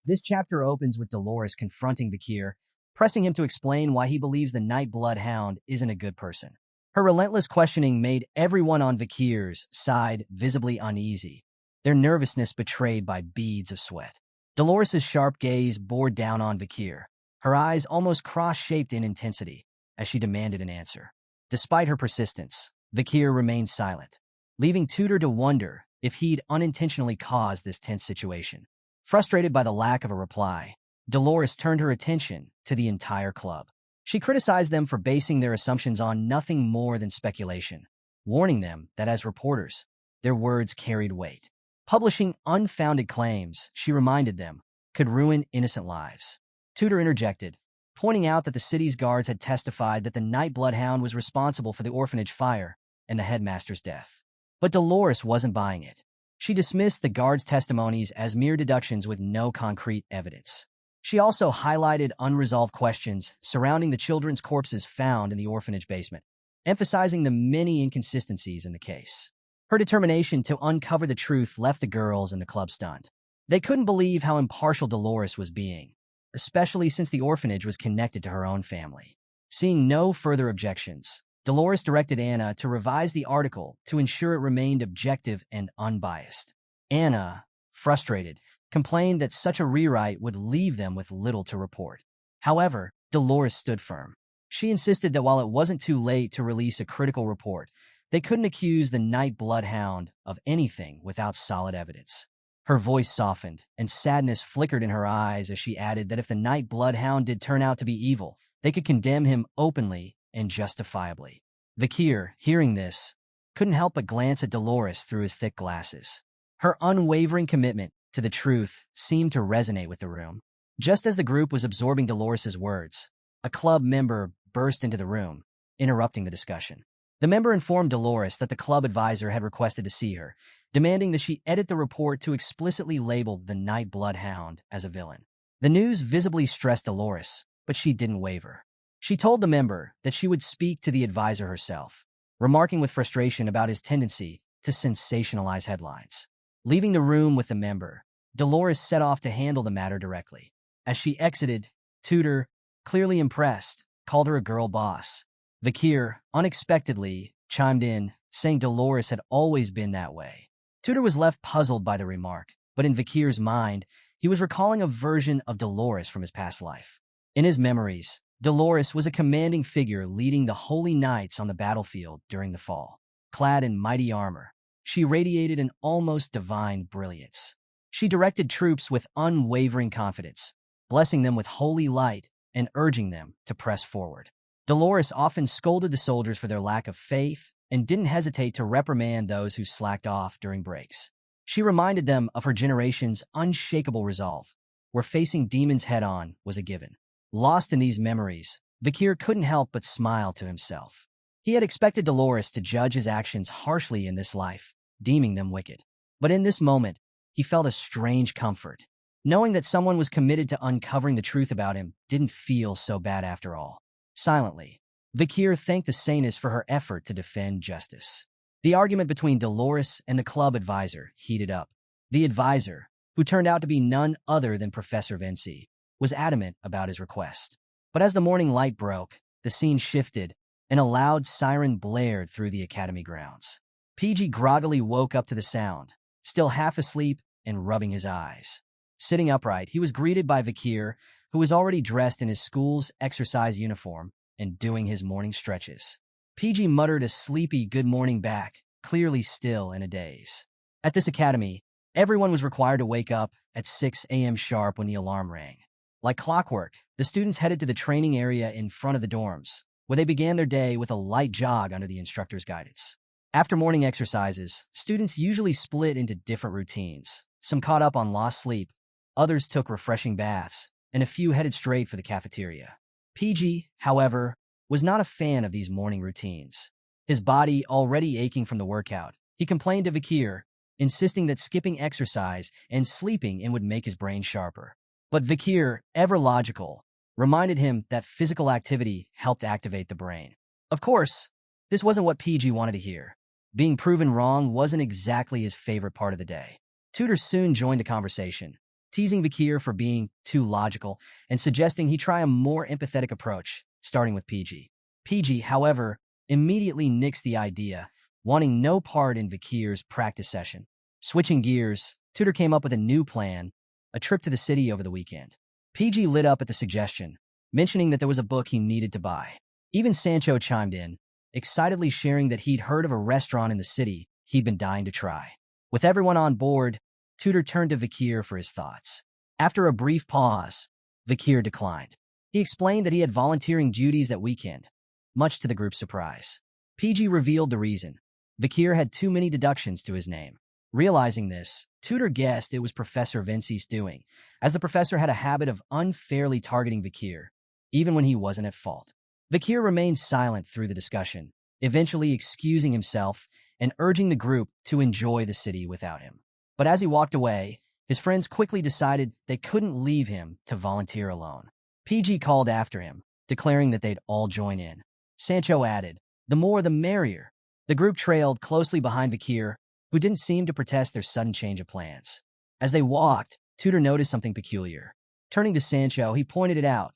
A: This chapter opens with Dolores confronting Vakir pressing him to explain why he believes the Night Bloodhound isn't a good person. Her relentless questioning made everyone on Vakir's side visibly uneasy, their nervousness betrayed by beads of sweat. Dolores's sharp gaze bore down on Vakir, her eyes almost cross-shaped in intensity, as she demanded an answer. Despite her persistence, Vakir remained silent, leaving Tudor to wonder if he'd unintentionally caused this tense situation. Frustrated by the lack of a reply, Dolores turned her attention to the entire club. She criticized them for basing their assumptions on nothing more than speculation, warning them that as reporters, their words carried weight. Publishing unfounded claims, she reminded them, could ruin innocent lives. Tudor interjected, pointing out that the city's guards had testified that the Night Bloodhound was responsible for the orphanage fire and the headmaster's death. But Dolores wasn't buying it. She dismissed the guards' testimonies as mere deductions with no concrete evidence. She also highlighted unresolved questions surrounding the children's corpses found in the orphanage basement, emphasizing the many inconsistencies in the case. Her determination to uncover the truth left the girls and the club stunned. They couldn't believe how impartial Dolores was being, especially since the orphanage was connected to her own family. Seeing no further objections, Dolores directed Anna to revise the article to ensure it remained objective and unbiased. Anna, frustrated, complained that such a rewrite would leave them with little to report. However, Dolores stood firm. She insisted that while it wasn't too late to release a critical report, they couldn't accuse the Night Bloodhound of anything without solid evidence. Her voice softened, and sadness flickered in her eyes as she added that if the Night Bloodhound did turn out to be evil, they could condemn him openly and justifiably. Vakir, hearing this, couldn't help but glance at Dolores through his thick glasses. Her unwavering commitment to the truth seemed to resonate with the room. Just as the group was absorbing Dolores's words, a club member burst into the room, interrupting the discussion. The member informed Dolores that the club advisor had requested to see her, demanding that she edit the report to explicitly label the Night Bloodhound as a villain. The news visibly stressed Dolores, but she didn't waver. She told the member that she would speak to the advisor herself, remarking with frustration about his tendency to sensationalize headlines. Leaving the room with the member, Dolores set off to handle the matter directly. As she exited, Tudor, clearly impressed, called her a girl boss. Vakir, unexpectedly, chimed in, saying Dolores had always been that way. Tudor was left puzzled by the remark, but in Vakir's mind, he was recalling a version of Dolores from his past life. In his memories, Dolores was a commanding figure leading the Holy Knights on the battlefield during the fall. Clad in mighty armor, she radiated an almost divine brilliance. She directed troops with unwavering confidence, blessing them with holy light and urging them to press forward. Dolores often scolded the soldiers for their lack of faith and didn't hesitate to reprimand those who slacked off during breaks. She reminded them of her generation's unshakable resolve, where facing demons head-on was a given. Lost in these memories, Vakir couldn't help but smile to himself. He had expected Dolores to judge his actions harshly in this life, deeming them wicked. But in this moment, he felt a strange comfort. Knowing that someone was committed to uncovering the truth about him didn't feel so bad after all. Silently, Vakir thanked the saintess for her effort to defend justice. The argument between Dolores and the club advisor heated up. The advisor, who turned out to be none other than Professor Vinci, was adamant about his request. But as the morning light broke, the scene shifted, and a loud siren blared through the academy grounds. PG groggily woke up to the sound, still half asleep and rubbing his eyes. Sitting upright, he was greeted by Vakir, who was already dressed in his school's exercise uniform and doing his morning stretches. PG muttered a sleepy good morning back, clearly still in a daze. At this academy, everyone was required to wake up at 6 a.m. sharp when the alarm rang. Like clockwork, the students headed to the training area in front of the dorms, where they began their day with a light jog under the instructor's guidance. After morning exercises, students usually split into different routines. Some caught up on lost sleep, others took refreshing baths, and a few headed straight for the cafeteria. PG, however, was not a fan of these morning routines. His body already aching from the workout, he complained to Vakir, insisting that skipping exercise and sleeping in would make his brain sharper. But Vakir, ever logical, reminded him that physical activity helped activate the brain. Of course, this wasn't what PG wanted to hear. Being proven wrong wasn't exactly his favorite part of the day. Tudor soon joined the conversation, teasing Vakir for being too logical and suggesting he try a more empathetic approach, starting with PG. PG, however, immediately nixed the idea, wanting no part in Vakir's practice session. Switching gears, Tutor came up with a new plan, a trip to the city over the weekend. PG lit up at the suggestion, mentioning that there was a book he needed to buy. Even Sancho chimed in, excitedly sharing that he'd heard of a restaurant in the city he'd been dying to try. With everyone on board, Tutor turned to Vakir for his thoughts. After a brief pause, Vakir declined. He explained that he had volunteering duties that weekend, much to the group's surprise. PG revealed the reason. Vakir had too many deductions to his name. Realizing this, Tutor guessed it was Professor Vinci's doing, as the professor had a habit of unfairly targeting Vakir, even when he wasn't at fault. Vakir remained silent through the discussion, eventually excusing himself and urging the group to enjoy the city without him. But as he walked away, his friends quickly decided they couldn't leave him to volunteer alone. PG called after him, declaring that they'd all join in. Sancho added, "The more the merrier." The group trailed closely behind Vakir, who didn't seem to protest their sudden change of plans. As they walked, Tutor noticed something peculiar. Turning to Sancho, he pointed it out.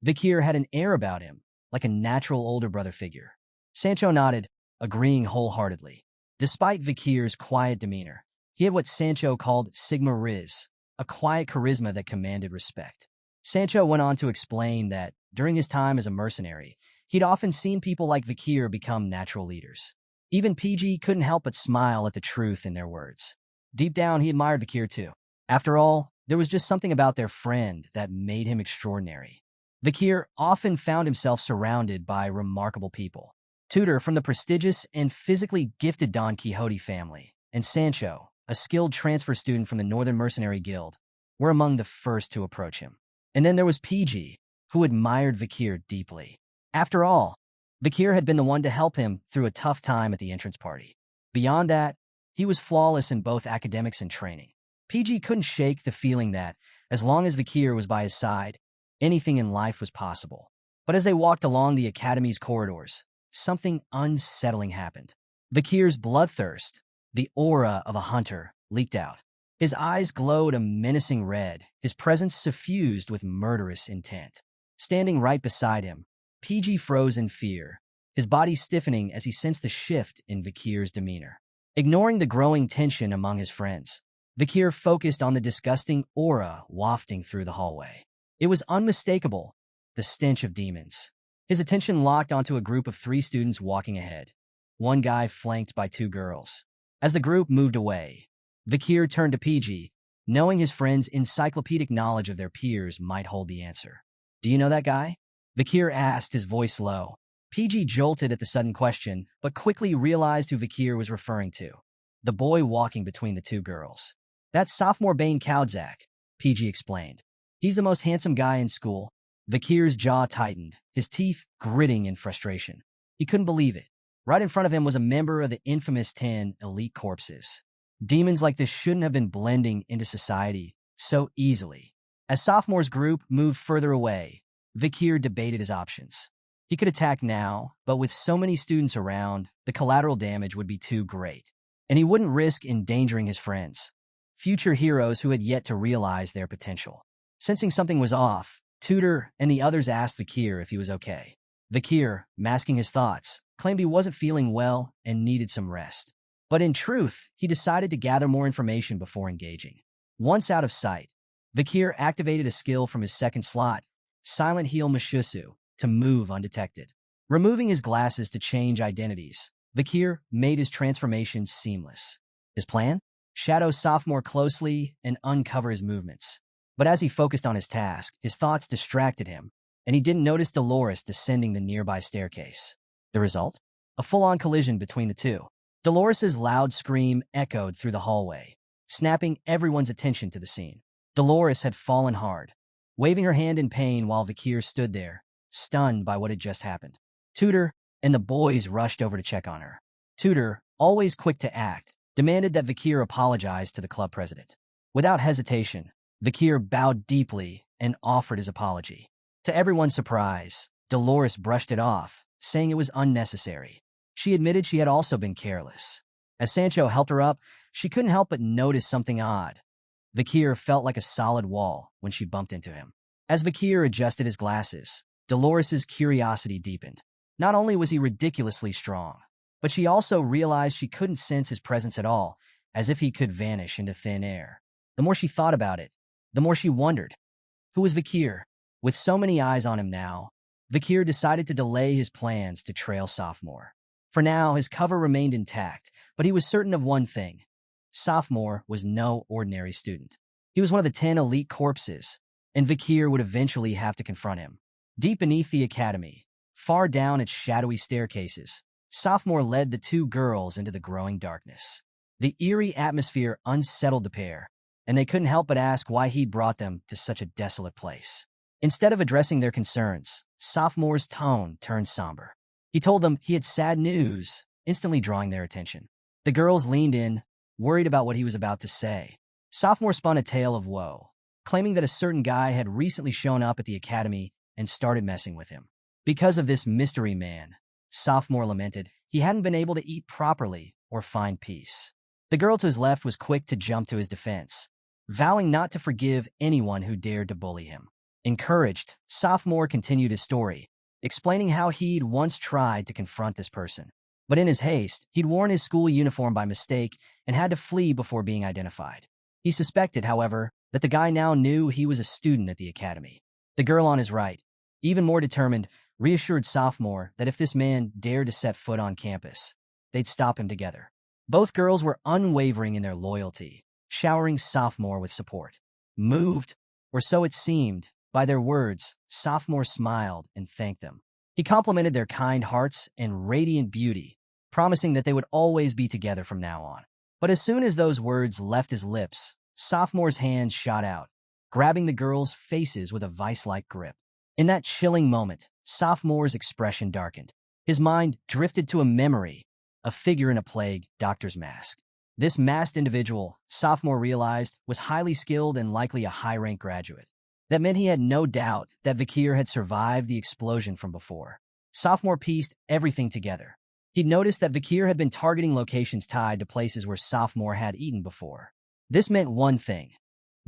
A: Vakir had an air about him, like a natural older brother figure. Sancho nodded, agreeing wholeheartedly. Despite Vakir's quiet demeanor, he had what Sancho called Sigma Riz, a quiet charisma that commanded respect. Sancho went on to explain that, during his time as a mercenary, he'd often seen people like Vakir become natural leaders. Even PG couldn't help but smile at the truth in their words. Deep down, he admired Vakir too. After all, there was just something about their friend that made him extraordinary. Vakir often found himself surrounded by remarkable people. Tutor from the prestigious and physically gifted Don Quixote family, and Sancho, a skilled transfer student from the Northern Mercenary Guild, were among the first to approach him. And then there was PG, who admired Vakir deeply. After all, Vakir had been the one to help him through a tough time at the entrance party. Beyond that, he was flawless in both academics and training. PG couldn't shake the feeling that, as long as Vakir was by his side, anything in life was possible. But as they walked along the academy's corridors, something unsettling happened. Vakir's bloodthirst, the aura of a hunter, leaked out. His eyes glowed a menacing red, his presence suffused with murderous intent. Standing right beside him, PG froze in fear, his body stiffening as he sensed the shift in Vakir's demeanor. Ignoring the growing tension among his friends, Vakir focused on the disgusting aura wafting through the hallway. It was unmistakable, the stench of demons. His attention locked onto a group of 3 students walking ahead, one guy flanked by 2 girls. As the group moved away, Vakir turned to PG, knowing his friend's encyclopedic knowledge of their peers might hold the answer. "Do you know that guy?" Vakir asked, his voice low. PG jolted at the sudden question, but quickly realized who Vakir was referring to. The boy walking between the 2 girls. "That's sophomore Bane Kaudzak," PG explained. "He's the most handsome guy in school." Vakir's jaw tightened, his teeth gritting in frustration. He couldn't believe it. Right in front of him was a member of the infamous 10 elite corpses. Demons like this shouldn't have been blending into society so easily. As sophomore's group moved further away, Vakir debated his options. He could attack now, but with so many students around, the collateral damage would be too great. And he wouldn't risk endangering his friends, future heroes who had yet to realize their potential. Sensing something was off, Tutor and the others asked Vakir if he was okay. Vakir, masking his thoughts, claimed he wasn't feeling well and needed some rest. But in truth, he decided to gather more information before engaging. Once out of sight, Vakir activated a skill from his second slot, Silent Heal Mashutsu, to move undetected. Removing his glasses to change identities, Vakir made his transformation seamless. His plan? Shadow sophomore closely and uncover his movements. But as he focused on his task, his thoughts distracted him, and he didn't notice Dolores descending the nearby staircase. The result? A full-on collision between the two. Dolores's loud scream echoed through the hallway, snapping everyone's attention to the scene. Dolores had fallen hard, waving her hand in pain while Vakir stood there, stunned by what had just happened. Tutor and the boys rushed over to check on her. Tutor, always quick to act, demanded that Vakir apologize to the club president. Without hesitation, Vakir bowed deeply and offered his apology. To everyone's surprise, Dolores brushed it off, saying it was unnecessary. She admitted she had also been careless. As Sancho helped her up, she couldn't help but notice something odd. Vakir felt like a solid wall when she bumped into him. As Vakir adjusted his glasses, Dolores's curiosity deepened. Not only was he ridiculously strong, but she also realized she couldn't sense his presence at all, as if he could vanish into thin air. The more she thought about it, the more she wondered, who was Vakir? With so many eyes on him now, Vakir decided to delay his plans to trail Sophomore. For now, his cover remained intact, but he was certain of one thing. Sophomore was no ordinary student. He was one of the 10 elite corpses, and Vakir would eventually have to confront him. Deep beneath the academy, far down its shadowy staircases, Sophomore led the two girls into the growing darkness. The eerie atmosphere unsettled the pair, and they couldn't help but ask why he'd brought them to such a desolate place. Instead of addressing their concerns, Sophomore's tone turned somber. He told them he had sad news, instantly drawing their attention. The girls leaned in, worried about what he was about to say. Sophomore spun a tale of woe, claiming that a certain guy had recently shown up at the academy and started messing with him. Because of this mystery man, Sophomore lamented, he hadn't been able to eat properly or find peace. The girl to his left was quick to jump to his defense, vowing not to forgive anyone who dared to bully him. Encouraged, Sophomore continued his story, explaining how he'd once tried to confront this person. But in his haste, he'd worn his school uniform by mistake and had to flee before being identified. He suspected, however, that the guy now knew he was a student at the academy. The girl on his right, even more determined, reassured Sophomore that if this man dared to set foot on campus, they'd stop him together. Both girls were unwavering in their loyalty, showering Sophomore with support. Moved, or so it seemed, by their words, Sophomore smiled and thanked them. He complimented their kind hearts and radiant beauty, promising that they would always be together from now on. But as soon as those words left his lips, Sophomore's hands shot out, grabbing the girls' faces with a vice-like grip. In that chilling moment, Sophomore's expression darkened. His mind drifted to a memory, a figure in a plague doctor's mask. This masked individual, Sophomore realized, was highly skilled and likely a high-rank graduate. That meant he had no doubt that Vakir had survived the explosion from before. Sophomore pieced everything together. He'd noticed that Vakir had been targeting locations tied to places where Sophomore had eaten before. This meant one thing.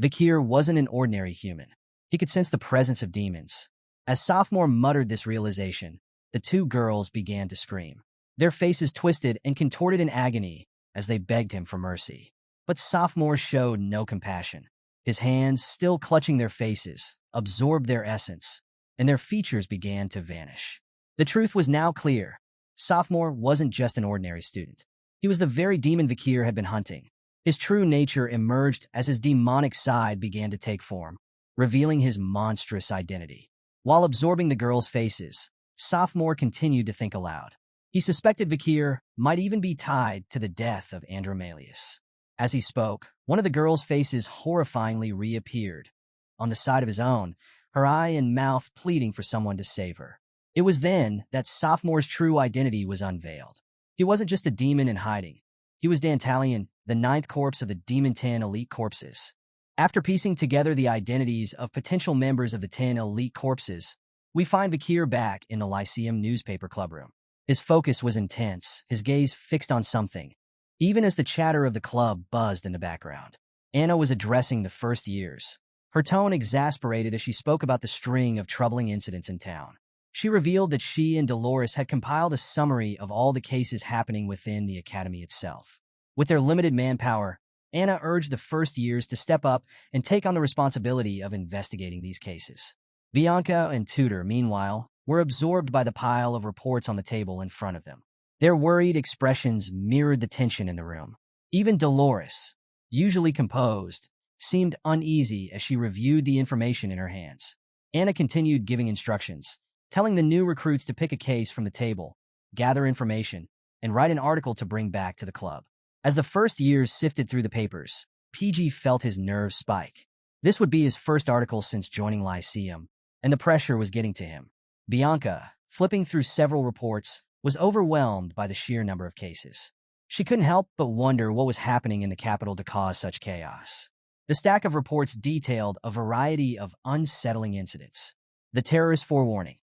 A: Vakir wasn't an ordinary human. He could sense the presence of demons. As Sophomore muttered this realization, the two girls began to scream. Their faces twisted and contorted in agony as they begged him for mercy. But Sophomore showed no compassion. His hands, still clutching their faces, absorbed their essence, and their features began to vanish. The truth was now clear. Sophomore wasn't just an ordinary student. He was the very demon Vakir had been hunting. His true nature emerged as his demonic side began to take form, revealing his monstrous identity. While absorbing the girls' faces, Sophomore continued to think aloud. He suspected Vakir might even be tied to the death of Andromalius. As he spoke, one of the girls' faces horrifyingly reappeared, on the side of his own, her eye and mouth pleading for someone to save her. It was then that Sophomore's true identity was unveiled. He wasn't just a demon in hiding. He was Dantalion, the 9th corpse of the Demon 10 elite corpses. After piecing together the identities of potential members of the 10 elite corpses, we find Vakir back in the Lyceum newspaper clubroom. His focus was intense, his gaze fixed on something, even as the chatter of the club buzzed in the background. Anna was addressing the first years. Her tone exasperated as she spoke about the string of troubling incidents in town. She revealed that she and Dolores had compiled a summary of all the cases happening within the academy itself. With their limited manpower, Anna urged the first years to step up and take on the responsibility of investigating these cases. Bianca and Tudor, meanwhile, were absorbed by the pile of reports on the table in front of them. Their worried expressions mirrored the tension in the room. Even Dolores, usually composed, seemed uneasy as she reviewed the information in her hands. Anna continued giving instructions, telling the new recruits to pick a case from the table, gather information, and write an article to bring back to the club. As the first years sifted through the papers, PG felt his nerves spike. This would be his first article since joining Lyceum, and the pressure was getting to him. Bianca, flipping through several reports, was overwhelmed by the sheer number of cases. She couldn't help but wonder what was happening in the capital to cause such chaos. The stack of reports detailed a variety of unsettling incidents. The terrorist forewarning.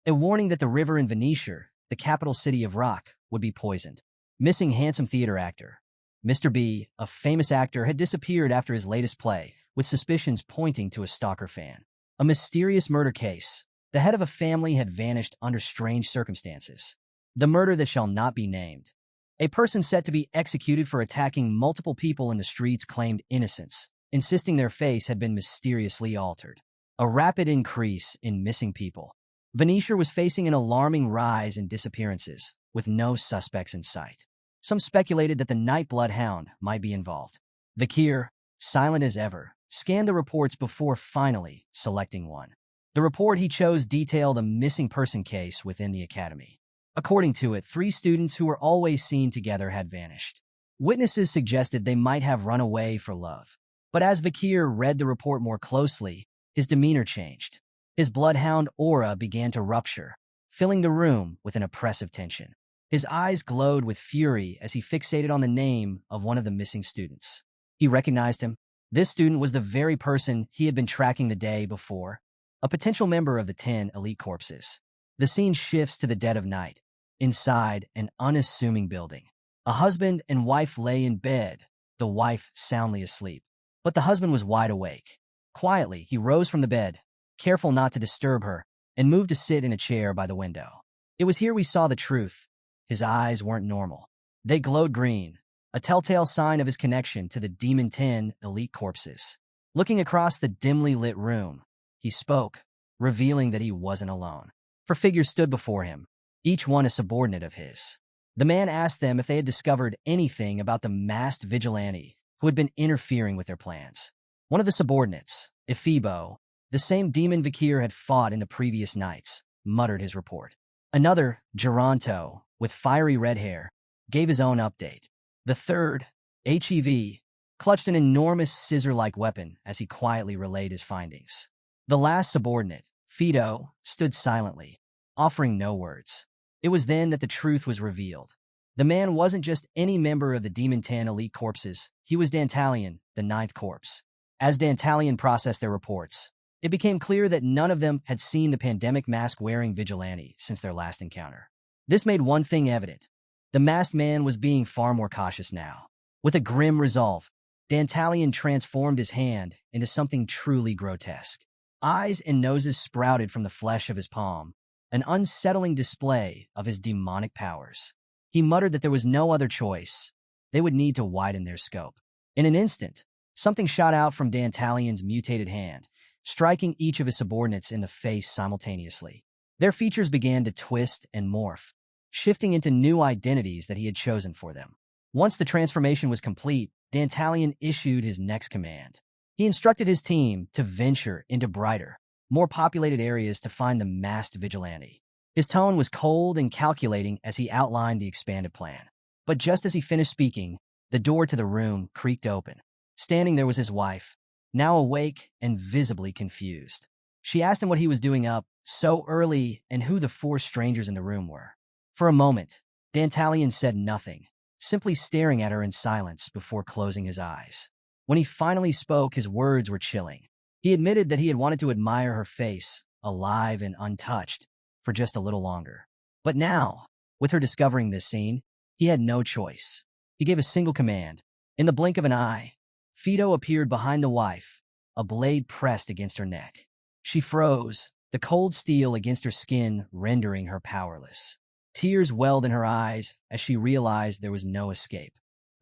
A: A warning that the river in Venetia, the capital city of rock, would be poisoned. Missing handsome theater actor. Mr. B, a famous actor, had disappeared after his latest play, with suspicions pointing to a stalker fan. A mysterious murder case. The head of a family had vanished under strange circumstances. The murder that shall not be named. A person set to be executed for attacking multiple people in the streets claimed innocence, insisting their face had been mysteriously altered. A rapid increase in missing people. Venetia was facing an alarming rise in disappearances, with no suspects in sight. Some speculated that the Nightblood Hound might be involved. Vakir, silent as ever, scanned the reports before finally selecting one. The report he chose detailed a missing person case within the academy. According to it, 3 students who were always seen together had vanished. Witnesses suggested they might have run away for love. But as Vakir read the report more closely, his demeanor changed. His bloodhound aura began to rupture, filling the room with an oppressive tension. His eyes glowed with fury as he fixated on the name of one of the missing students. He recognized him. This student was the very person he had been tracking the day before, a potential member of the 10 elite corpses. The scene shifts to the dead of night. Inside an unassuming building, a husband and wife lay in bed, the wife soundly asleep. But the husband was wide awake. Quietly, he rose from the bed, careful not to disturb her, and moved to sit in a chair by the window. It was here we saw the truth. His eyes weren't normal. They glowed green, a telltale sign of his connection to the Demon 10 elite corpses. Looking across the dimly lit room, he spoke, revealing that he wasn't alone. 4 figures stood before him, each one a subordinate of his. The man asked them if they had discovered anything about the masked vigilante who had been interfering with their plans. One of the subordinates, Ephibo, the same demon Vakir had fought in the previous nights, muttered his report. Another, Geronto, with fiery red hair, gave his own update. The third, HEV, clutched an enormous scissor-like weapon as he quietly relayed his findings. The last subordinate, Fido, stood silently, offering no words. It was then that the truth was revealed. The man wasn't just any member of the Demon 10 elite corpses, he was Dantalion, the 9th corpse. As Dantalion processed their reports, it became clear that none of them had seen the pandemic mask-wearing vigilante since their last encounter. This made one thing evident. The masked man was being far more cautious now. With a grim resolve, Dantalion transformed his hand into something truly grotesque. Eyes and noses sprouted from the flesh of his palm, an unsettling display of his demonic powers. He muttered that there was no other choice. They would need to widen their scope. In an instant, something shot out from Dantalion's mutated hand, striking each of his subordinates in the face simultaneously. Their features began to twist and morph, shifting into new identities that he had chosen for them. Once the transformation was complete, Dantalion issued his next command. He instructed his team to venture into brighter, more populated areas to find the masked vigilante. His tone was cold and calculating as he outlined the expanded plan. But just as he finished speaking, the door to the room creaked open. Standing there was his wife, now awake and visibly confused. She asked him what he was doing up so early and who the 4 strangers in the room were. For a moment, Dantalion said nothing, simply staring at her in silence before closing his eyes. When he finally spoke, his words were chilling. He admitted that he had wanted to admire her face, alive and untouched, for just a little longer. But now, with her discovering this scene, he had no choice. He gave a single command. In the blink of an eye, Fido appeared behind the wife, a blade pressed against her neck. She froze, the cold steel against her skin rendering her powerless. Tears welled in her eyes as she realized there was no escape.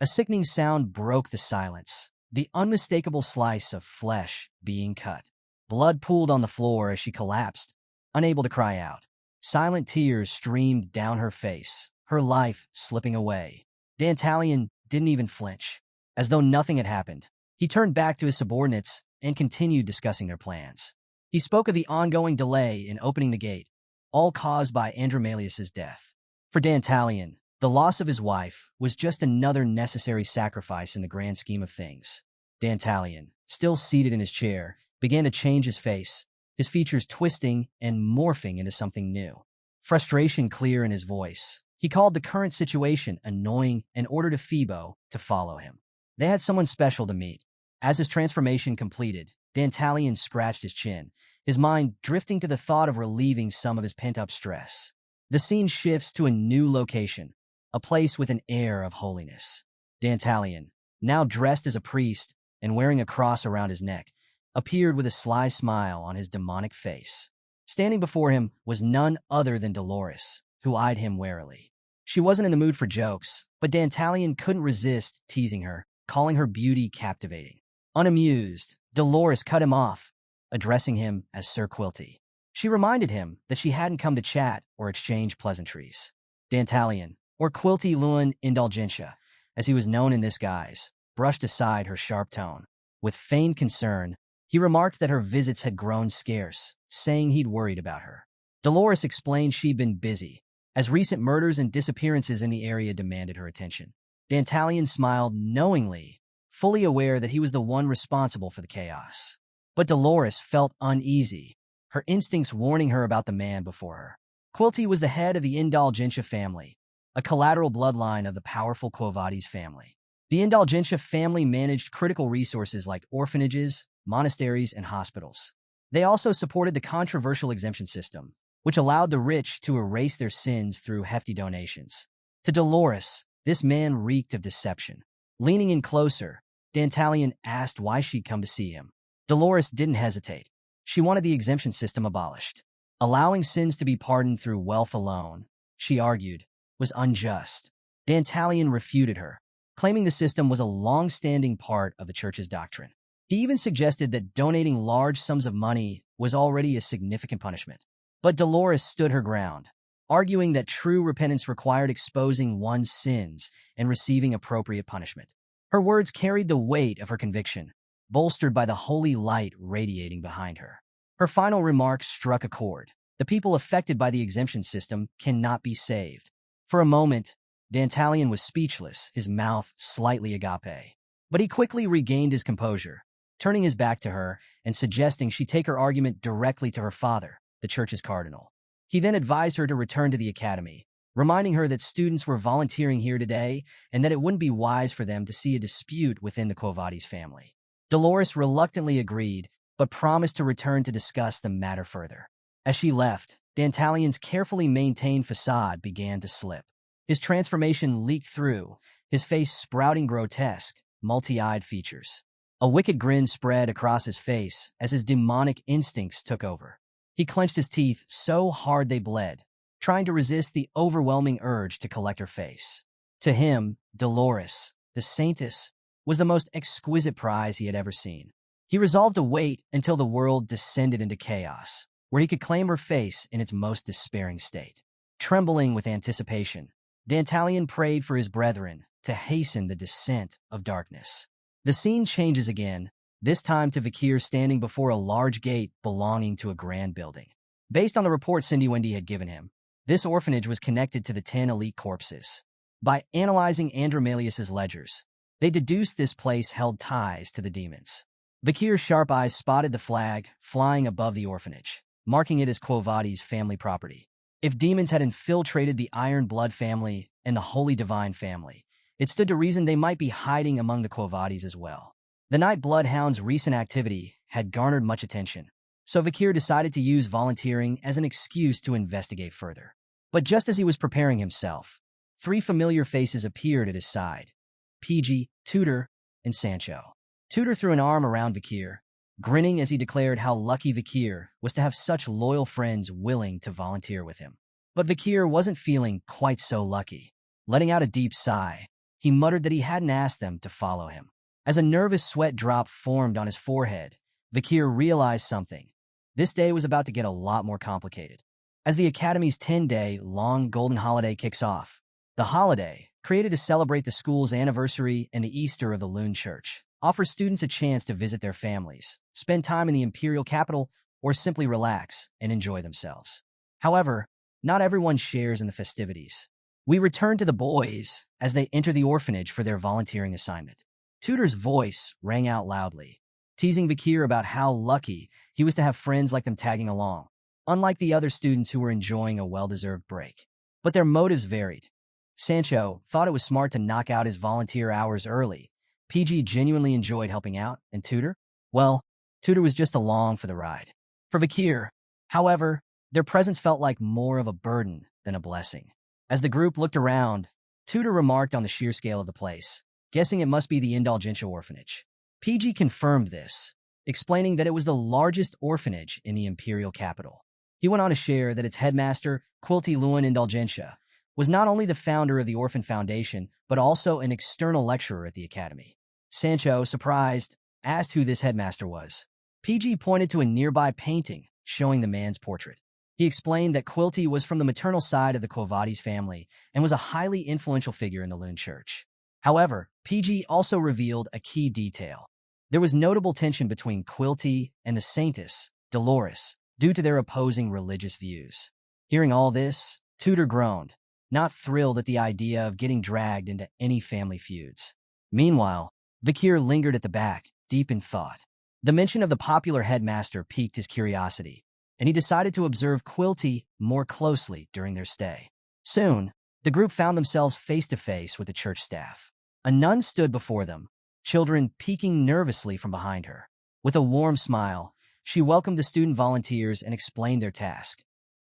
A: A sickening sound broke the silence, the unmistakable slice of flesh being cut. Blood pooled on the floor as she collapsed, unable to cry out. Silent tears streamed down her face, her life slipping away. Dantalion didn't even flinch. As though nothing had happened, he turned back to his subordinates and continued discussing their plans. He spoke of the ongoing delay in opening the gate, all caused by Andromalius's death. For Dantalion, the loss of his wife was just another necessary sacrifice in the grand scheme of things. Dantalion, still seated in his chair, began to change his face, his features twisting and morphing into something new. Frustration clear in his voice. He called the current situation annoying and ordered Ephibo to follow him. They had someone special to meet. As his transformation completed, Dantalion scratched his chin, his mind drifting to the thought of relieving some of his pent-up stress. The scene shifts to a new location, a place with an air of holiness. Dantalion, now dressed as a priest and wearing a cross around his neck, appeared with a sly smile on his demonic face. Standing before him was none other than Dolores, who eyed him warily. She wasn't in the mood for jokes, but Dantalion couldn't resist teasing her, calling her beauty captivating. Unamused, Dolores cut him off, addressing him as Sir Quilty. She reminded him that she hadn't come to chat or exchange pleasantries. Dantalion, or Quilty Luan Indulgentia, as he was known in this guise, brushed aside her sharp tone. With feigned concern, he remarked that her visits had grown scarce, saying he'd worried about her. Dolores explained she'd been busy, as recent murders and disappearances in the area demanded her attention. Dantalion smiled knowingly, fully aware that he was the one responsible for the chaos. But Dolores felt uneasy, her instincts warning her about the man before her. Quilty was the head of the Indulgentia family, a collateral bloodline of the powerful Quo Vadis family. The Indulgentia family managed critical resources like orphanages, monasteries, and hospitals. They also supported the controversial exemption system, which allowed the rich to erase their sins through hefty donations. To Dolores, this man reeked of deception. Leaning in closer, Dantalion asked why she'd come to see him. Dolores didn't hesitate. She wanted the exemption system abolished. Allowing sins to be pardoned through wealth alone, she argued, was unjust. Dantalion refuted her, claiming the system was a long-standing part of the church's doctrine. He even suggested that donating large sums of money was already a significant punishment. But Dolores stood her ground, arguing that true repentance required exposing one's sins and receiving appropriate punishment. Her words carried the weight of her conviction, bolstered by the holy light radiating behind her. Her final remarks struck a chord. The people affected by the exemption system cannot be saved. For a moment, Dantalion was speechless, his mouth slightly agape. But he quickly regained his composure, turning his back to her and suggesting she take her argument directly to her father, the church's cardinal. He then advised her to return to the academy, reminding her that students were volunteering here today and that it wouldn't be wise for them to see a dispute within the Quo Vadis family. Dolores reluctantly agreed, but promised to return to discuss the matter further. As she left, Dantalion's carefully maintained facade began to slip. His transformation leaked through, his face sprouting grotesque, multi-eyed features. A wicked grin spread across his face as his demonic instincts took over. He clenched his teeth so hard they bled, trying to resist the overwhelming urge to collect her face. To him, Dolores, the saintess, was the most exquisite prize he had ever seen. He resolved to wait until the world descended into chaos, where he could claim her face in its most despairing state. Trembling with anticipation, Dantalion prayed for his brethren to hasten the descent of darkness. The scene changes again, this time to Vakir standing before a large gate belonging to a grand building. Based on the report Cindy Wendy had given him, this orphanage was connected to the 10 elite corpses. By analyzing Andromalius's ledgers, they deduced this place held ties to the demons. Vakir's sharp eyes spotted the flag flying above the orphanage, marking it as Quo Vadis' family property. If demons had infiltrated the Iron Blood family and the Holy Divine family, it stood to reason they might be hiding among the Quo Vadis as well. The Night Bloodhound's recent activity had garnered much attention, so Vakir decided to use volunteering as an excuse to investigate further. But just as he was preparing himself, 3 familiar faces appeared at his side: PG, Tudor, and Sancho. Tudor threw an arm around Vakir, grinning as he declared how lucky Vakir was to have such loyal friends willing to volunteer with him. But Vakir wasn't feeling quite so lucky. Letting out a deep sigh, he muttered that he hadn't asked them to follow him. As a nervous sweat drop formed on his forehead, Vakir realized something. This day was about to get a lot more complicated. As the Academy's 10-day-long golden holiday kicks off, the holiday, created to celebrate the school's anniversary and the Easter of the Loon Church, offers students a chance to visit their families, spend time in the imperial capital, or simply relax and enjoy themselves. However, not everyone shares in the festivities. We return to the boys as they enter the orphanage for their volunteering assignment. Tudor's voice rang out loudly, teasing Vakir about how lucky he was to have friends like them tagging along, unlike the other students who were enjoying a well-deserved break. But their motives varied. Sancho thought it was smart to knock out his volunteer hours early. PG genuinely enjoyed helping out, and Tudor? Well, Tudor was just along for the ride. For Vakir, however, their presence felt like more of a burden than a blessing. As the group looked around, Tudor remarked on the sheer scale of the place. guessing it must be the Indulgentia orphanage. PG confirmed this, explaining that it was the largest orphanage in the imperial capital. He went on to share that its headmaster, Quilty Luan Indulgentia, was not only the founder of the Orphan Foundation, but also an external lecturer at the academy. Sancho, surprised, asked who this headmaster was. PG pointed to a nearby painting showing the man's portrait. He explained that Quilty was from the maternal side of the Quo family and was a highly influential figure in the Loon Church. However, PG also revealed a key detail. There was notable tension between Quilty and the Saintess, Dolores, due to their opposing religious views. Hearing all this, Tudor groaned, not thrilled at the idea of getting dragged into any family feuds. Meanwhile, Vakir lingered at the back, deep in thought. The mention of the popular headmaster piqued his curiosity, and he decided to observe Quilty more closely during their stay. Soon, the group found themselves face-to-face with the church staff. A nun stood before them, children peeking nervously from behind her. With a warm smile, she welcomed the student volunteers and explained their task.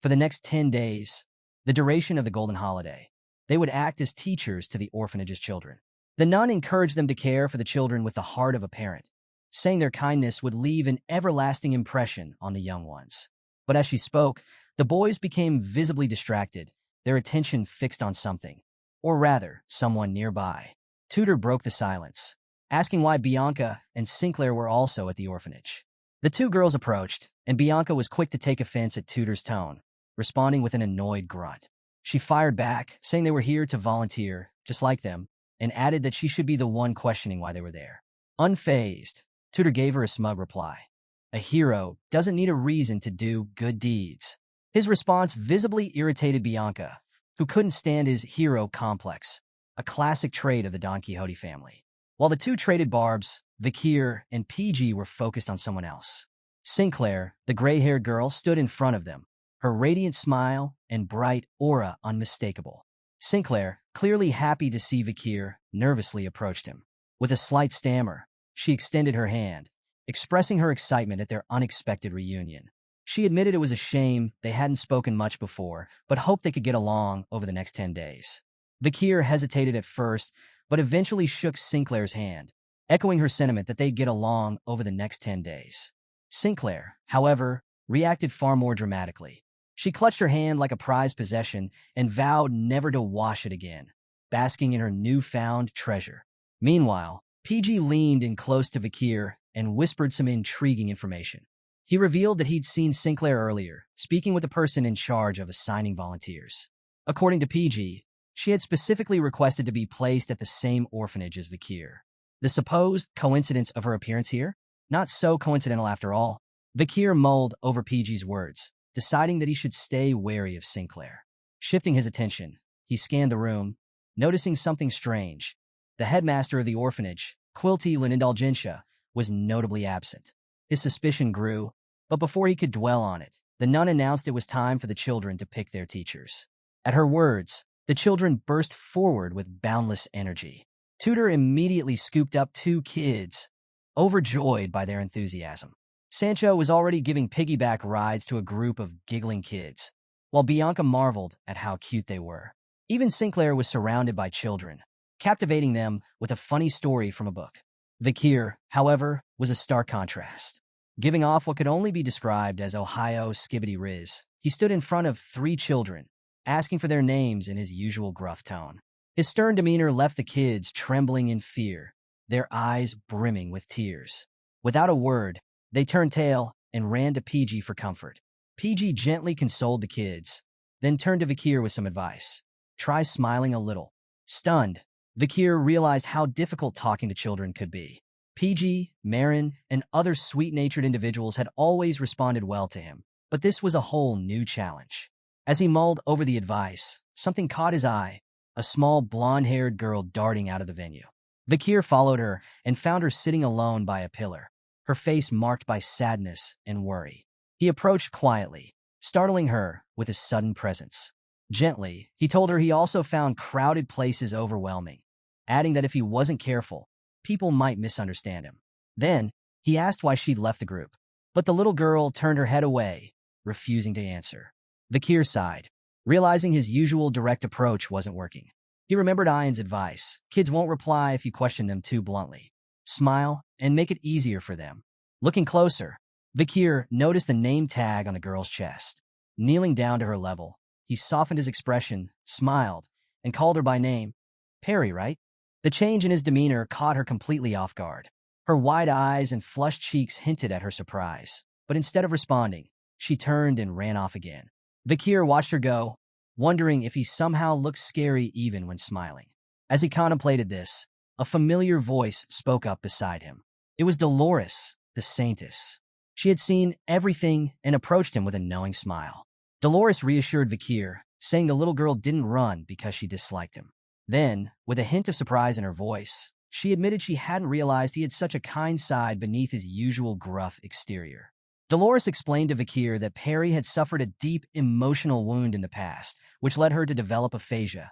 A: For the next 10 days, the duration of the Golden Holiday, they would act as teachers to the orphanage's children. The nun encouraged them to care for the children with the heart of a parent, saying their kindness would leave an everlasting impression on the young ones. But as she spoke, the boys became visibly distracted, their attention fixed on something, or rather, someone nearby. Tudor broke the silence, asking why Bianca and Sinclair were also at the orphanage. The two girls approached, and Bianca was quick to take offense at Tudor's tone, responding with an annoyed grunt. She fired back, saying they were here to volunteer, just like them, and added that she should be the one questioning why they were there. Unfazed, Tudor gave her a smug reply. A hero doesn't need a reason to do good deeds. His response visibly irritated Bianca, who couldn't stand his hero complex, a classic trait of the Don Quixote family. While the two traded barbs, Vakir and PG were focused on someone else. Sinclair, the gray-haired girl, stood in front of them, her radiant smile and bright aura unmistakable. Sinclair, clearly happy to see Vakir, nervously approached him. With a slight stammer, she extended her hand, expressing her excitement at their unexpected reunion. She admitted it was a shame they hadn't spoken much before, but hoped they could get along over the next 10 days. Vakir hesitated at first, but eventually shook Sinclair's hand, echoing her sentiment that they'd get along over the next 10 days. Sinclair, however, reacted far more dramatically. She clutched her hand like a prized possession and vowed never to wash it again, basking in her newfound treasure. Meanwhile, PG leaned in close to Vakir and whispered some intriguing information. He revealed that he'd seen Sinclair earlier, speaking with the person in charge of assigning volunteers. According to PG, she had specifically requested to be placed at the same orphanage as Vakir. The supposed coincidence of her appearance here? Not so coincidental after all. Vakir mulled over PG's words, deciding that he should stay wary of Sinclair. Shifting his attention, he scanned the room, noticing something strange. The headmaster of the orphanage, Quilty Indulgentia, was notably absent. His suspicion grew, but before he could dwell on it, the nun announced it was time for the children to pick their teachers. At her words, the children burst forward with boundless energy. Tudor immediately scooped up 2 kids, overjoyed by their enthusiasm. Sancho was already giving piggyback rides to a group of giggling kids, while Bianca marveled at how cute they were. Even Sinclair was surrounded by children, captivating them with a funny story from a book. Vakir, however, was a stark contrast. Giving off what could only be described as Ohio skibbity riz, he stood in front of 3 children, asking for their names in his usual gruff tone. His stern demeanor left the kids trembling in fear, their eyes brimming with tears. Without a word, they turned tail and ran to PG for comfort. PG gently consoled the kids, then turned to Vakir with some advice. Try smiling a little. Stunned, Vakir realized how difficult talking to children could be. PG, Marin, and other sweet-natured individuals had always responded well to him, but this was a whole new challenge. As he mulled over the advice, something caught his eye, a small blonde-haired girl darting out of the venue. Vakir followed her and found her sitting alone by a pillar, her face marked by sadness and worry. He approached quietly, startling her with his sudden presence. Gently, he told her he also found crowded places overwhelming, adding that if he wasn't careful, people might misunderstand him. Then, he asked why she'd left the group, but the little girl turned her head away, refusing to answer. Vakir sighed, realizing his usual direct approach wasn't working. He remembered Ian's advice. Kids won't reply if you question them too bluntly. Smile and make it easier for them. Looking closer, Vakir noticed the name tag on the girl's chest. Kneeling down to her level, he softened his expression, smiled, and called her by name. Perry, right? The change in his demeanor caught her completely off guard. Her wide eyes and flushed cheeks hinted at her surprise. But instead of responding, she turned and ran off again. Vakir watched her go, wondering if he somehow looked scary even when smiling. As he contemplated this, a familiar voice spoke up beside him. It was Dolores, the saintess. She had seen everything and approached him with a knowing smile. Dolores reassured Vakir, saying the little girl didn't run because she disliked him. Then, with a hint of surprise in her voice, she admitted she hadn't realized he had such a kind side beneath his usual gruff exterior. Dolores explained to Vakir that Perry had suffered a deep emotional wound in the past, which led her to develop aphasia,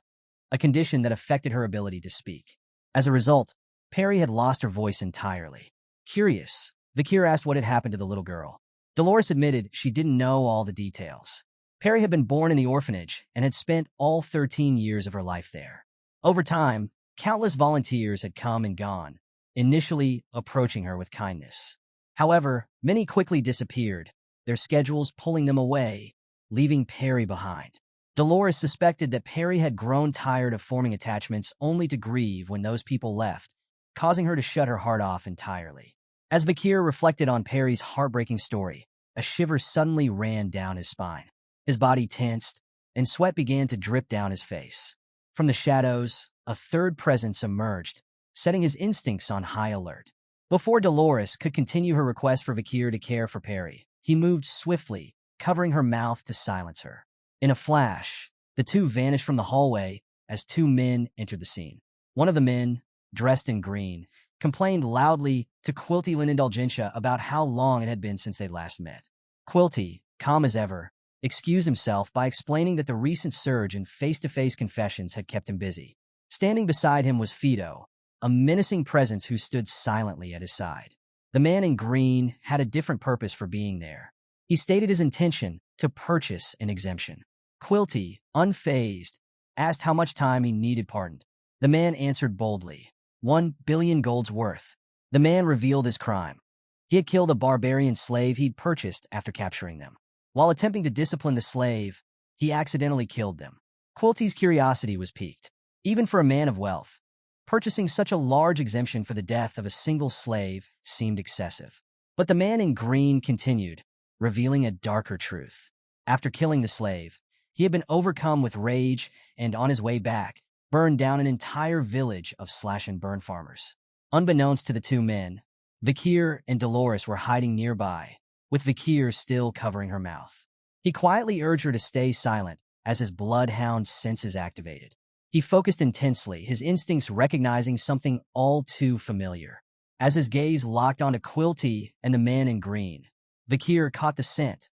A: a condition that affected her ability to speak. As a result, Perry had lost her voice entirely. Curious, Vakir asked what had happened to the little girl. Dolores admitted she didn't know all the details. Perry had been born in the orphanage and had spent all 13 years of her life there. Over time, countless volunteers had come and gone, initially approaching her with kindness. However, many quickly disappeared, their schedules pulling them away, leaving Perry behind. Dolores suspected that Perry had grown tired of forming attachments only to grieve when those people left, causing her to shut her heart off entirely. As Vakir reflected on Perry's heartbreaking story, a shiver suddenly ran down his spine. His body tensed, and sweat began to drip down his face. From the shadows, a third presence emerged, setting his instincts on high alert. Before Dolores could continue her request for Vakir to care for Perry, he moved swiftly, covering her mouth to silence her. In a flash, the two vanished from the hallway as two men entered the scene. One of the men, dressed in green, complained loudly to Quilty Linindulgentia about how long it had been since they'd last met. Quilty, calm as ever, excused himself by explaining that the recent surge in face-to-face confessions had kept him busy. Standing beside him was Fido, a menacing presence who stood silently at his side. The man in green had a different purpose for being there. He stated his intention to purchase an exemption. Quilty, unfazed, asked how much time he needed pardoned. The man answered boldly, 1 billion gold's worth. The man revealed his crime. He had killed a barbarian slave he'd purchased after capturing them. While attempting to discipline the slave, he accidentally killed them. Quilty's curiosity was piqued. Even for a man of wealth, purchasing such a large exemption for the death of a single slave seemed excessive. But the man in green continued, revealing a darker truth. After killing the slave, he had been overcome with rage and, on his way back, burned down an entire village of slash-and-burn farmers. Unbeknownst to the two men, Vakir and Dolores were hiding nearby, with Vakir still covering her mouth. He quietly urged her to stay silent as his bloodhound senses activated. He focused intensely, his instincts recognizing something all too familiar. As his gaze locked onto Quilty and the man in green, Vakir caught the scent,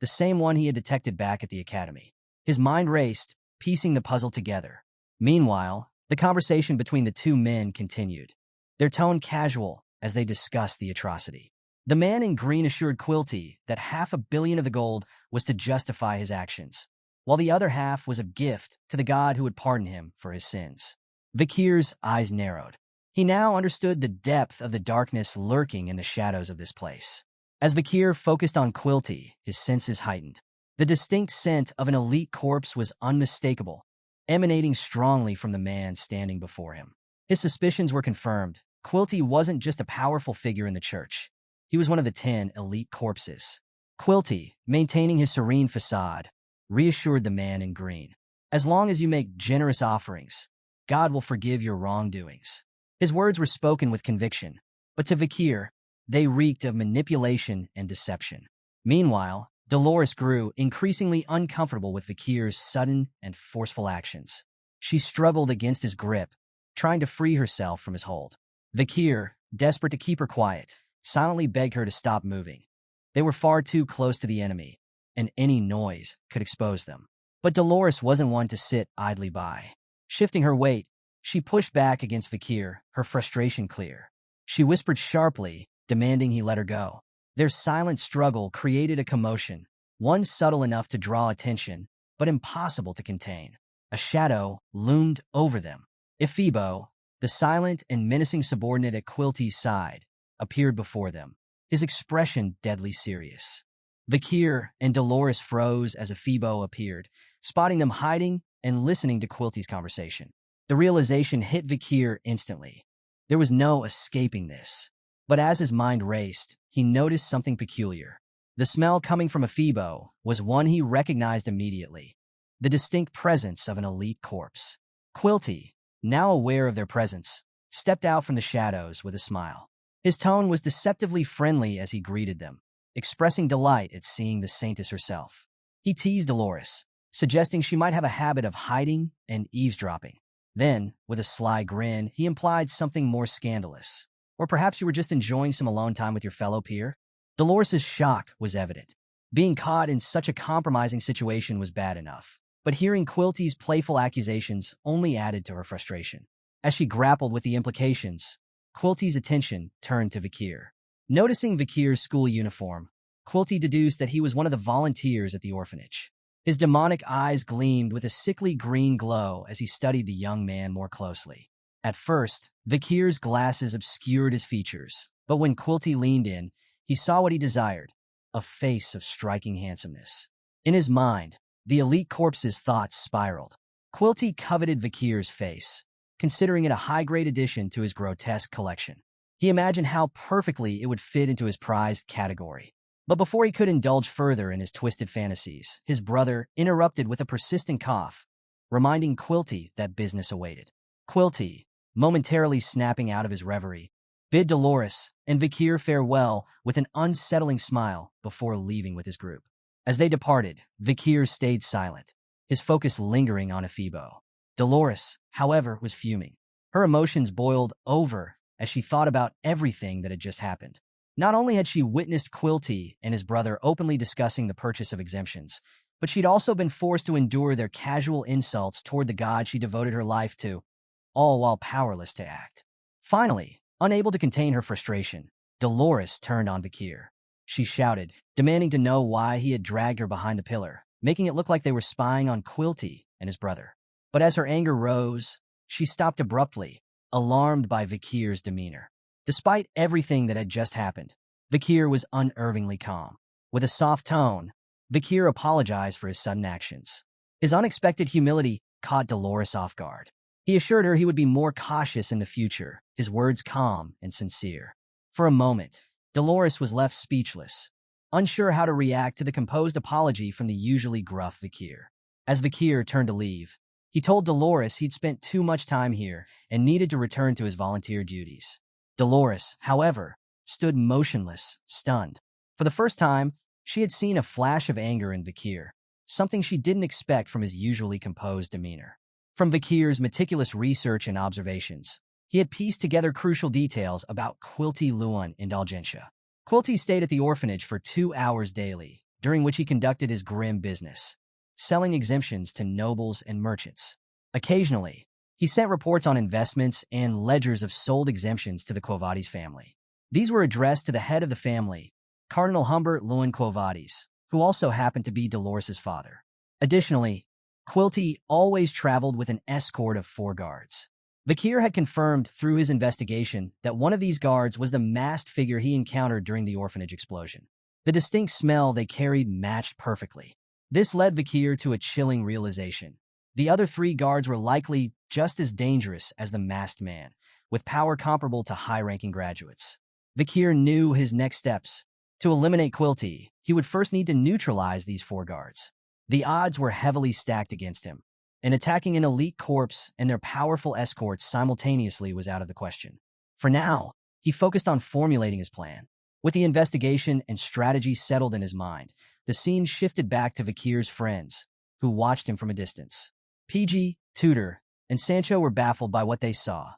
A: the same one he had detected back at the academy. His mind raced, piecing the puzzle together. Meanwhile, the conversation between the two men continued, their tone casual as they discussed the atrocity. The man in green assured Quilty that 500 million of the gold was to justify his actions, while the other half was a gift to the god who would pardon him for his sins. Vakir's eyes narrowed. He now understood the depth of the darkness lurking in the shadows of this place. As Vakir focused on Quilty, his senses heightened. The distinct scent of an elite corpse was unmistakable, emanating strongly from the man standing before him. His suspicions were confirmed. Quilty wasn't just a powerful figure in the church. He was one of the 10 elite corpses. Quilty, maintaining his serene facade, reassured the man in green. As long as you make generous offerings, God will forgive your wrongdoings. His words were spoken with conviction, but to Vakir, they reeked of manipulation and deception. Meanwhile, Dolores grew increasingly uncomfortable with Vakir's sudden and forceful actions. She struggled against his grip, trying to free herself from his hold. Vakir, desperate to keep her quiet, silently begged her to stop moving. They were far too close to the enemy, and any noise could expose them. But Dolores wasn't one to sit idly by. Shifting her weight, she pushed back against Vakir, her frustration clear. She whispered sharply, demanding he let her go. Their silent struggle created a commotion, one subtle enough to draw attention, but impossible to contain. A shadow loomed over them. Ephibo, the silent and menacing subordinate at Quilty's side, appeared before them, his expression deadly serious. Vakir and Dolores froze as Ephibo appeared, spotting them hiding and listening to Quilty's conversation. The realization hit Vakir instantly. There was no escaping this. But as his mind raced, he noticed something peculiar. The smell coming from Ephibo was one he recognized immediately, the distinct presence of an elite corpse. Quilty, now aware of their presence, stepped out from the shadows with a smile. His tone was deceptively friendly as he greeted them, expressing delight at seeing the saintess herself. He teased Dolores, suggesting she might have a habit of hiding and eavesdropping. Then, with a sly grin, he implied something more scandalous. Or perhaps you were just enjoying some alone time with your fellow peer? Dolores' shock was evident. Being caught in such a compromising situation was bad enough, but hearing Quilty's playful accusations only added to her frustration. As she grappled with the implications, Quilty's attention turned to Vakir. Noticing Vakir's school uniform, Quilty deduced that he was one of the volunteers at the orphanage. His demonic eyes gleamed with a sickly green glow as he studied the young man more closely. At first, Vakir's glasses obscured his features, but when Quilty leaned in, he saw what he desired, a face of striking handsomeness. In his mind, the elite corpse's thoughts spiraled. Quilty coveted Vakir's face, considering it a high-grade addition to his grotesque collection. He imagined how perfectly it would fit into his prized category. But before he could indulge further in his twisted fantasies, his brother interrupted with a persistent cough, reminding Quilty that business awaited. Quilty, momentarily snapping out of his reverie, bid Dolores and Vakir farewell with an unsettling smile before leaving with his group. As they departed, Vakir stayed silent, his focus lingering on Ephibo. Dolores, however, was fuming. Her emotions boiled over as she thought about everything that had just happened. Not only had she witnessed Quilty and his brother openly discussing the purchase of exemptions, but she'd also been forced to endure their casual insults toward the god she devoted her life to, all while powerless to act. Finally, unable to contain her frustration, Dolores turned on Vakir. She shouted, demanding to know why he had dragged her behind the pillar, making it look like they were spying on Quilty and his brother. But as her anger rose, she stopped abruptly, alarmed by Vakir's demeanor. Despite everything that had just happened, Vakir was unervingly calm. With a soft tone, Vakir apologized for his sudden actions. His unexpected humility caught Dolores off guard. He assured her he would be more cautious in the future, his words calm and sincere. For a moment, Dolores was left speechless, unsure how to react to the composed apology from the usually gruff Vakir. As Vakir turned to leave, he told Dolores he'd spent too much time here and needed to return to his volunteer duties. Dolores, however, stood motionless, stunned. For the first time, she had seen a flash of anger in Vakir, something she didn't expect from his usually composed demeanor. From Vakir's meticulous research and observations, he had pieced together crucial details about Quilty Luan Indulgentia. Quilty stayed at the orphanage for 2 hours daily, during which he conducted his grim business, selling exemptions to nobles and merchants. Occasionally, he sent reports on investments and ledgers of sold exemptions to the Quo Vadis family. These were addressed to the head of the family, Cardinal Humbert Luan Quo Vadis, who also happened to be Dolores' father. Additionally, Quilty always traveled with an escort of 4 guards. Vakir had confirmed through his investigation that one of these guards was the masked figure he encountered during the orphanage explosion. The distinct smell they carried matched perfectly. This led Vakir to a chilling realization. The other 3 guards were likely just as dangerous as the masked man, with power comparable to high-ranking graduates. Vakir knew his next steps. To eliminate Quilty, he would first need to neutralize these 4 guards. The odds were heavily stacked against him, and attacking an elite corps and their powerful escorts simultaneously was out of the question. For now, he focused on formulating his plan. With the investigation and strategy settled in his mind, the scene shifted back to Vakir's friends, who watched him from a distance. PG, Tutor, and Sancho were baffled by what they saw.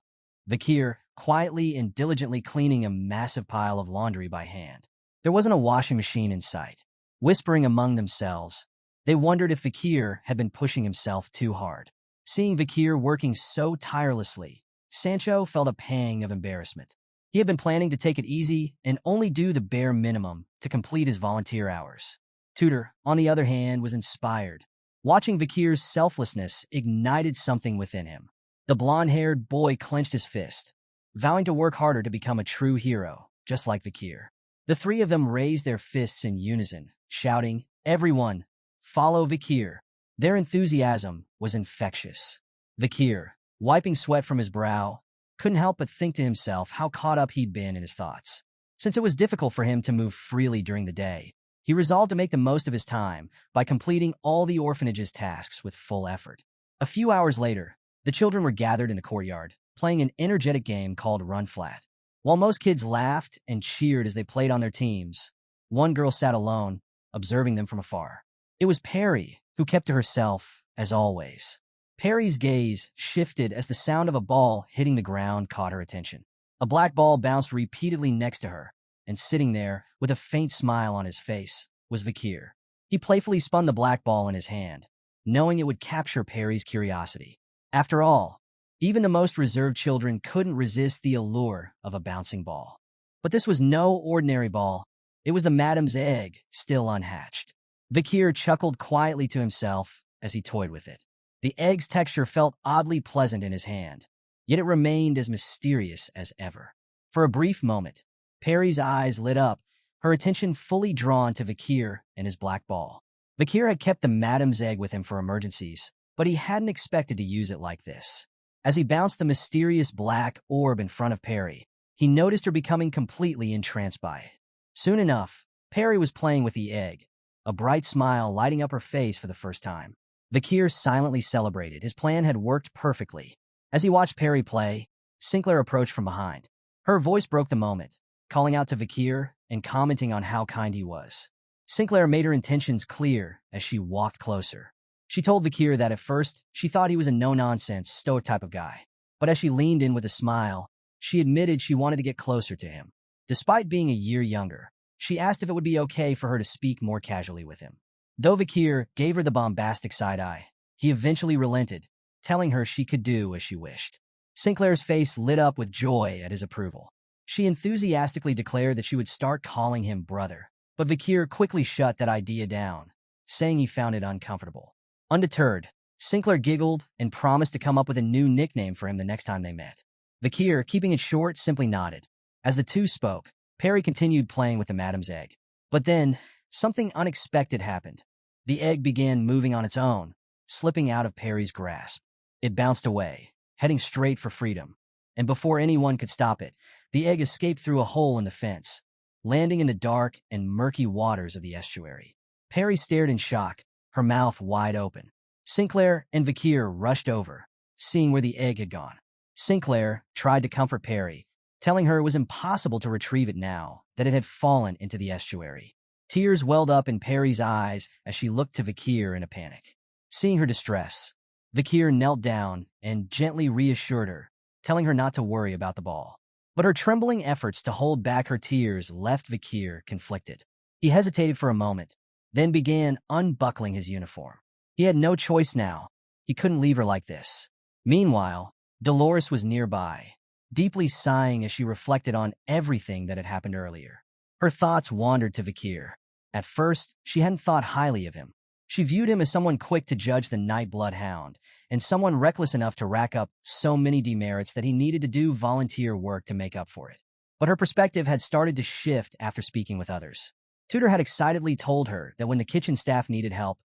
A: Vakir, quietly and diligently cleaning a massive pile of laundry by hand. There wasn't a washing machine in sight. Whispering among themselves, they wondered if Vakir had been pushing himself too hard. Seeing Vakir working so tirelessly, Sancho felt a pang of embarrassment. He had been planning to take it easy and only do the bare minimum to complete his volunteer hours. Tutor, on the other hand, was inspired. Watching Vakir's selflessness ignited something within him. The blonde-haired boy clenched his fist, vowing to work harder to become a true hero, just like Vakir. The three of them raised their fists in unison, shouting, "Everyone, follow Vakir." Their enthusiasm was infectious. Vakir, wiping sweat from his brow, couldn't help but think to himself how caught up he'd been in his thoughts. Since it was difficult for him to move freely during the day, he resolved to make the most of his time by completing all the orphanage's tasks with full effort. A few hours later, the children were gathered in the courtyard, playing an energetic game called Run Flat. While most kids laughed and cheered as they played on their teams, one girl sat alone, observing them from afar. It was Perry, who kept to herself, as always. Perry's gaze shifted as the sound of a ball hitting the ground caught her attention. A black ball bounced repeatedly next to her, and sitting there, with a faint smile on his face, was Vakir. He playfully spun the black ball in his hand, knowing it would capture Perry's curiosity. After all, even the most reserved children couldn't resist the allure of a bouncing ball. But this was no ordinary ball. It was the madam's egg, still unhatched. Vakir chuckled quietly to himself as he toyed with it. The egg's texture felt oddly pleasant in his hand, yet it remained as mysterious as ever. For a brief moment, Perry's eyes lit up, her attention fully drawn to Vakir and his black ball. Vakir had kept the madam's egg with him for emergencies, but he hadn't expected to use it like this. As he bounced the mysterious black orb in front of Perry, he noticed her becoming completely entranced by it. Soon enough, Perry was playing with the egg, a bright smile lighting up her face for the first time. Vakir silently celebrated. His plan had worked perfectly. As he watched Perry play, Sinclair approached from behind. Her voice broke the moment, calling out to Vakir and commenting on how kind he was. Sinclair made her intentions clear as she walked closer. She told Vakir that at first, she thought he was a no-nonsense, stoic type of guy. But as she leaned in with a smile, she admitted she wanted to get closer to him. Despite being a year younger, she asked if it would be okay for her to speak more casually with him. Though Vakir gave her the bombastic side-eye, he eventually relented, telling her she could do as she wished. Sinclair's face lit up with joy at his approval. She enthusiastically declared that she would start calling him brother, but Vakir quickly shut that idea down, saying he found it uncomfortable. Undeterred, Sinclair giggled and promised to come up with a new nickname for him the next time they met. Vakir, keeping it short, simply nodded. As the two spoke, Perry continued playing with the madam's egg. But then, something unexpected happened. The egg began moving on its own, slipping out of Perry's grasp. It bounced away, heading straight for freedom. And before anyone could stop it, the egg escaped through a hole in the fence, landing in the dark and murky waters of the estuary. Perry stared in shock, her mouth wide open. Sinclair and Vakir rushed over, seeing where the egg had gone. Sinclair tried to comfort Perry, telling her it was impossible to retrieve it now that it had fallen into the estuary. Tears welled up in Perry's eyes as she looked to Vakir in a panic. Seeing her distress, Vakir knelt down and gently reassured her, telling her not to worry about the ball. But her trembling efforts to hold back her tears left Vakir conflicted. He hesitated for a moment, then began unbuckling his uniform. He had no choice now. He couldn't leave her like this. Meanwhile, Dolores was nearby, deeply sighing as she reflected on everything that had happened earlier. Her thoughts wandered to Vakir. At first, she hadn't thought highly of him. She viewed him as someone quick to judge the Nightblood Hound, and someone reckless enough to rack up so many demerits that he needed to do volunteer work to make up for it. But her perspective had started to shift after speaking with others. Tudor had excitedly told her that when the kitchen staff needed help,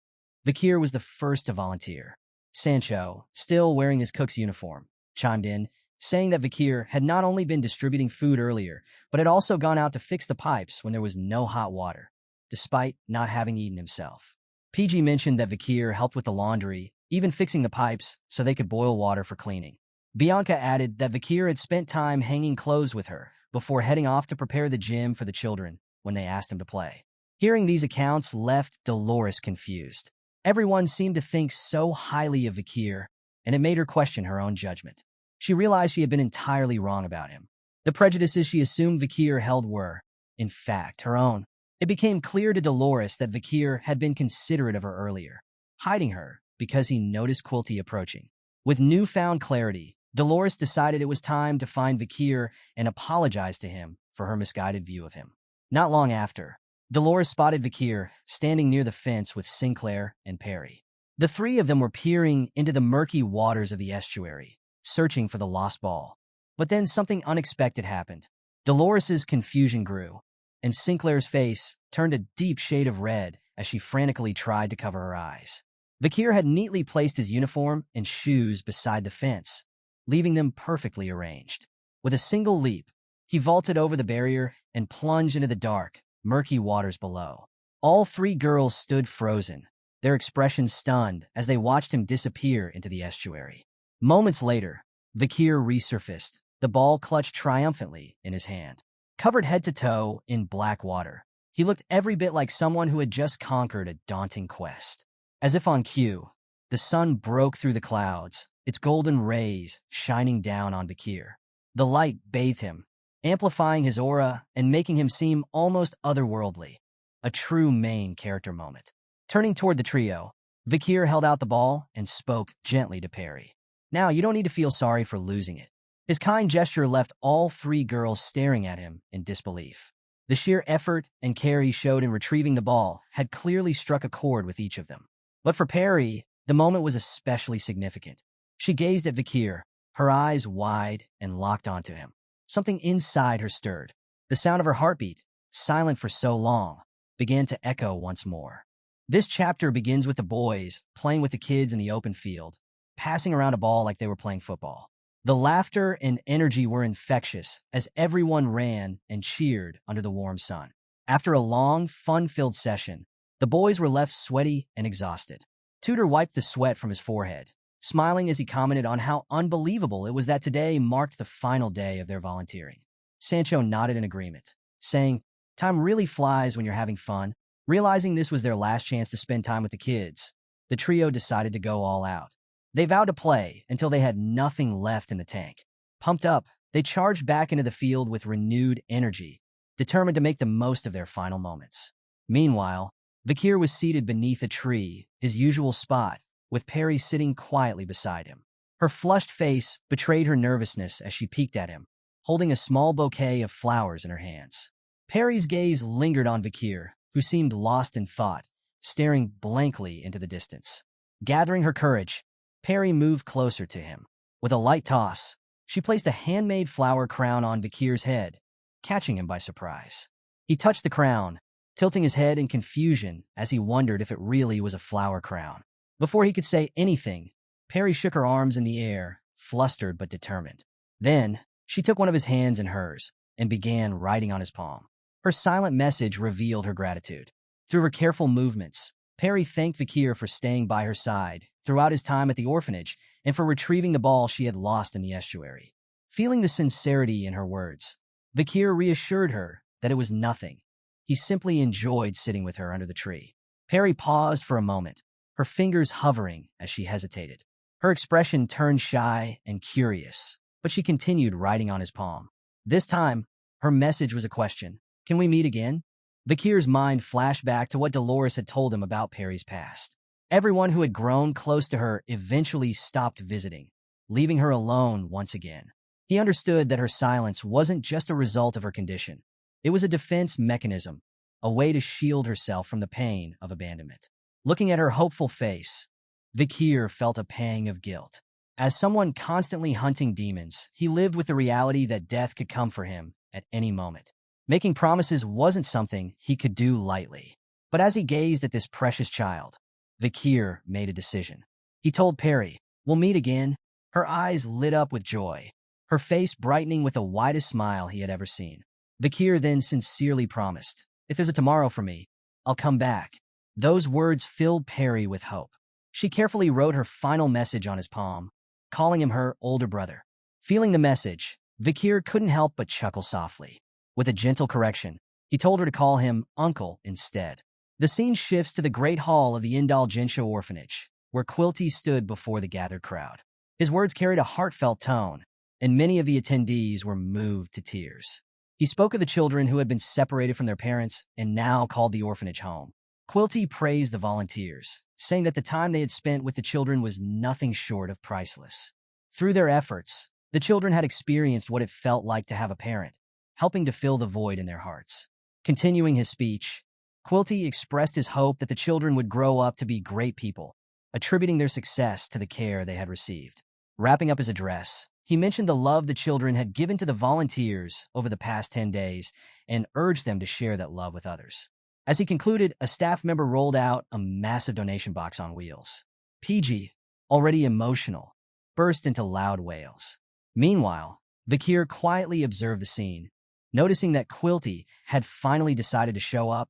A: Vakir was the first to volunteer. Sancho, still wearing his cook's uniform, chimed in, saying that Vakir had not only been distributing food earlier, but had also gone out to fix the pipes when there was no hot water, despite not having eaten himself. PG mentioned that Vakir helped with the laundry, even fixing the pipes so they could boil water for cleaning. Bianca added that Vakir had spent time hanging clothes with her before heading off to prepare the gym for the children when they asked him to play. Hearing these accounts left Dolores confused. Everyone seemed to think so highly of Vakir, and it made her question her own judgment. She realized she had been entirely wrong about him. The prejudices she assumed Vakir held were, in fact, her own. It became clear to Dolores that Vakir had been considerate of her earlier, hiding her because he noticed Quilty approaching. With newfound clarity, Dolores decided it was time to find Vakir and apologize to him for her misguided view of him. Not long after, Dolores spotted Vakir standing near the fence with Sinclair and Perry. The three of them were peering into the murky waters of the estuary, searching for the lost ball. But then something unexpected happened. Dolores's confusion grew, and Sinclair's face turned a deep shade of red as she frantically tried to cover her eyes. Vakir had neatly placed his uniform and shoes beside the fence, leaving them perfectly arranged. With a single leap, he vaulted over the barrier and plunged into the dark, murky waters below. All three girls stood frozen, their expressions stunned as they watched him disappear into the estuary. Moments later, Vakir resurfaced, the ball clutched triumphantly in his hand. Covered head to toe in black water, he looked every bit like someone who had just conquered a daunting quest. As if on cue, the sun broke through the clouds, its golden rays shining down on Vakir. The light bathed him, amplifying his aura and making him seem almost otherworldly. A true main character moment. Turning toward the trio, Vakir held out the ball and spoke gently to Perry. Now, you don't need to feel sorry for losing it. His kind gesture left all three girls staring at him in disbelief. The sheer effort and care he showed in retrieving the ball had clearly struck a chord with each of them. But for Perry, the moment was especially significant. She gazed at Vakir, her eyes wide and locked onto him. Something inside her stirred. The sound of her heartbeat, silent for so long, began to echo once more. This chapter begins with the boys playing with the kids in the open field, passing around a ball like they were playing football. The laughter and energy were infectious as everyone ran and cheered under the warm sun. After a long, fun-filled session, the boys were left sweaty and exhausted. Tudor wiped the sweat from his forehead, smiling as he commented on how unbelievable it was that today marked the final day of their volunteering. Sancho nodded in agreement, saying, "Time really flies when you're having fun." Realizing this was their last chance to spend time with the kids, the trio decided to go all out. They vowed to play until they had nothing left in the tank. Pumped up, they charged back into the field with renewed energy, determined to make the most of their final moments. Meanwhile, Vakir was seated beneath a tree, his usual spot, with Perry sitting quietly beside him. Her flushed face betrayed her nervousness as she peeked at him, holding a small bouquet of flowers in her hands. Perry's gaze lingered on Vakir, who seemed lost in thought, staring blankly into the distance. Gathering her courage, Perry moved closer to him. With a light toss, she placed a handmade flower crown on Vakir's head, catching him by surprise. He touched the crown, tilting his head in confusion as he wondered if it really was a flower crown. Before he could say anything, Perry shook her arms in the air, flustered but determined. Then, she took one of his hands in hers and began writing on his palm. Her silent message revealed her gratitude. Through her careful movements, Perry thanked Vakir for staying by her side throughout his time at the orphanage and for retrieving the ball she had lost in the estuary. Feeling the sincerity in her words, Vakir reassured her that it was nothing. He simply enjoyed sitting with her under the tree. Perry paused for a moment, her fingers hovering as she hesitated. Her expression turned shy and curious, but she continued writing on his palm. This time, her message was a question. "Can we meet again?" Vakir's mind flashed back to what Dolores had told him about Perry's past. Everyone who had grown close to her eventually stopped visiting, leaving her alone once again. He understood that her silence wasn't just a result of her condition. It was a defense mechanism, a way to shield herself from the pain of abandonment. Looking at her hopeful face, Vakir felt a pang of guilt. As someone constantly hunting demons, he lived with the reality that death could come for him at any moment. Making promises wasn't something he could do lightly. But as he gazed at this precious child, Vakir made a decision. He told Perry, "We'll meet again." Her eyes lit up with joy, her face brightening with the widest smile he had ever seen. Vakir then sincerely promised, "If there's a tomorrow for me, I'll come back." Those words filled Perry with hope. She carefully wrote her final message on his palm, calling him her older brother. Feeling the message, Vakir couldn't help but chuckle softly. With a gentle correction, he told her to call him Uncle instead. The scene shifts to the Great Hall of the Indulgentia Orphanage, where Quilty stood before the gathered crowd. His words carried a heartfelt tone, and many of the attendees were moved to tears. He spoke of the children who had been separated from their parents and now called the orphanage home. Quilty praised the volunteers, saying that the time they had spent with the children was nothing short of priceless. Through their efforts, the children had experienced what it felt like to have a parent, helping to fill the void in their hearts. Continuing his speech, Quilty expressed his hope that the children would grow up to be great people, attributing their success to the care they had received. Wrapping up his address, he mentioned the love the children had given to the volunteers over the past 10 days and urged them to share that love with others. As he concluded, a staff member rolled out a massive donation box on wheels. PG, already emotional, burst into loud wails. Meanwhile, Vakir quietly observed the scene, noticing that Quilty had finally decided to show up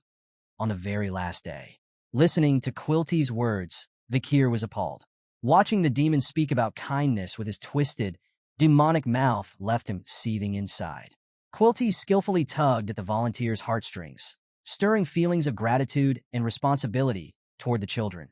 A: on the very last day. Listening to Quilty's words, Vakir was appalled. Watching the demon speak about kindness with his twisted, demonic mouth left him seething inside. Quilty skillfully tugged at the volunteers' heartstrings, stirring feelings of gratitude and responsibility toward the children,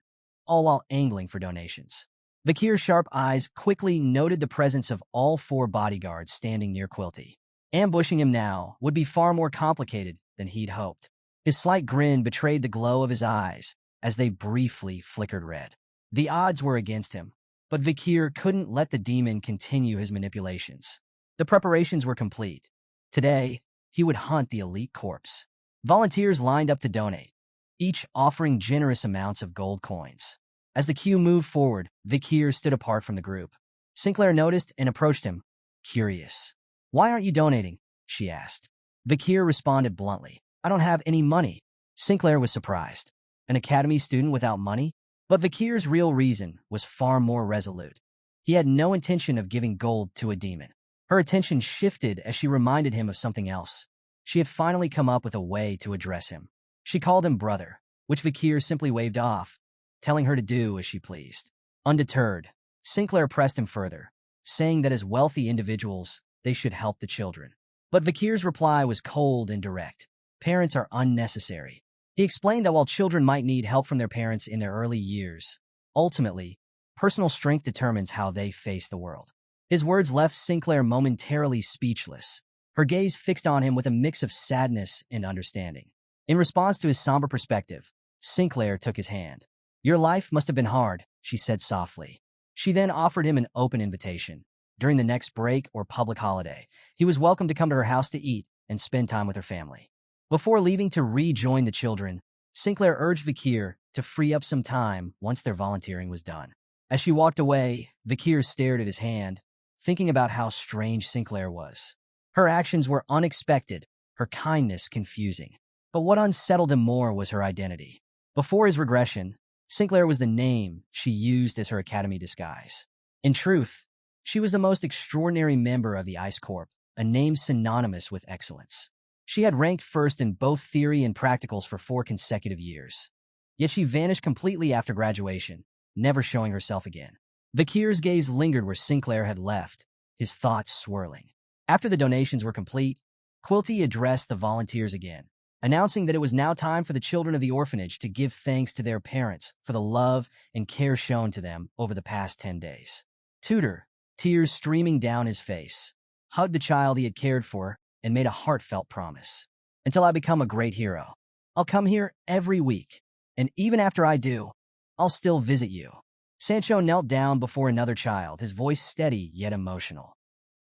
A: all while angling for donations. Vakir's sharp eyes quickly noted the presence of all 4 bodyguards standing near Quilty. Ambushing him now would be far more complicated than he'd hoped. His slight grin betrayed the glow of his eyes as they briefly flickered red. The odds were against him, but Vakir couldn't let the demon continue his manipulations. The preparations were complete. Today, he would hunt the elite corpse. Volunteers lined up to donate, each offering generous amounts of gold coins. As the queue moved forward, Vakir stood apart from the group. Sinclair noticed and approached him, curious. "Why aren't you donating?" she asked. Vakir responded bluntly, "I don't have any money." Sinclair was surprised. An academy student without money? But Vakir's real reason was far more resolute. He had no intention of giving gold to a demon. Her attention shifted as she reminded him of something else. She had finally come up with a way to address him. She called him brother, which Vakir simply waved off, telling her to do as she pleased. Undeterred, Sinclair pressed him further, saying that as wealthy individuals, they should help the children. But Vakir's reply was cold and direct. Parents are unnecessary. He explained that while children might need help from their parents in their early years, ultimately, personal strength determines how they face the world. His words left Sinclair momentarily speechless, her gaze fixed on him with a mix of sadness and understanding. In response to his somber perspective, Sinclair took his hand. "Your life must have been hard," she said softly. She then offered him an open invitation. During the next break or public holiday, he was welcome to come to her house to eat and spend time with her family. Before leaving to rejoin the children, Sinclair urged Vakir to free up some time once their volunteering was done. As she walked away, Vakir stared at his hand, thinking about how strange Sinclair was. Her actions were unexpected, her kindness confusing. But what unsettled him more was her identity. Before his regression, Sinclair was the name she used as her academy disguise. In truth, she was the most extraordinary member of the Ice Corps, a name synonymous with excellence. She had ranked first in both theory and practicals for 4 consecutive years. Yet she vanished completely after graduation, never showing herself again. Vakir's gaze lingered where Sinclair had left, his thoughts swirling. After the donations were complete, Quilty addressed the volunteers again, announcing that it was now time for the children of the orphanage to give thanks to their parents for the love and care shown to them over the past 10 days. Tutor, tears streaming down his face, hugged the child he had cared for and made a heartfelt promise. "Until I become a great hero, I'll come here every week, and even after I do, I'll still visit you." Sancho knelt down before another child, his voice steady yet emotional.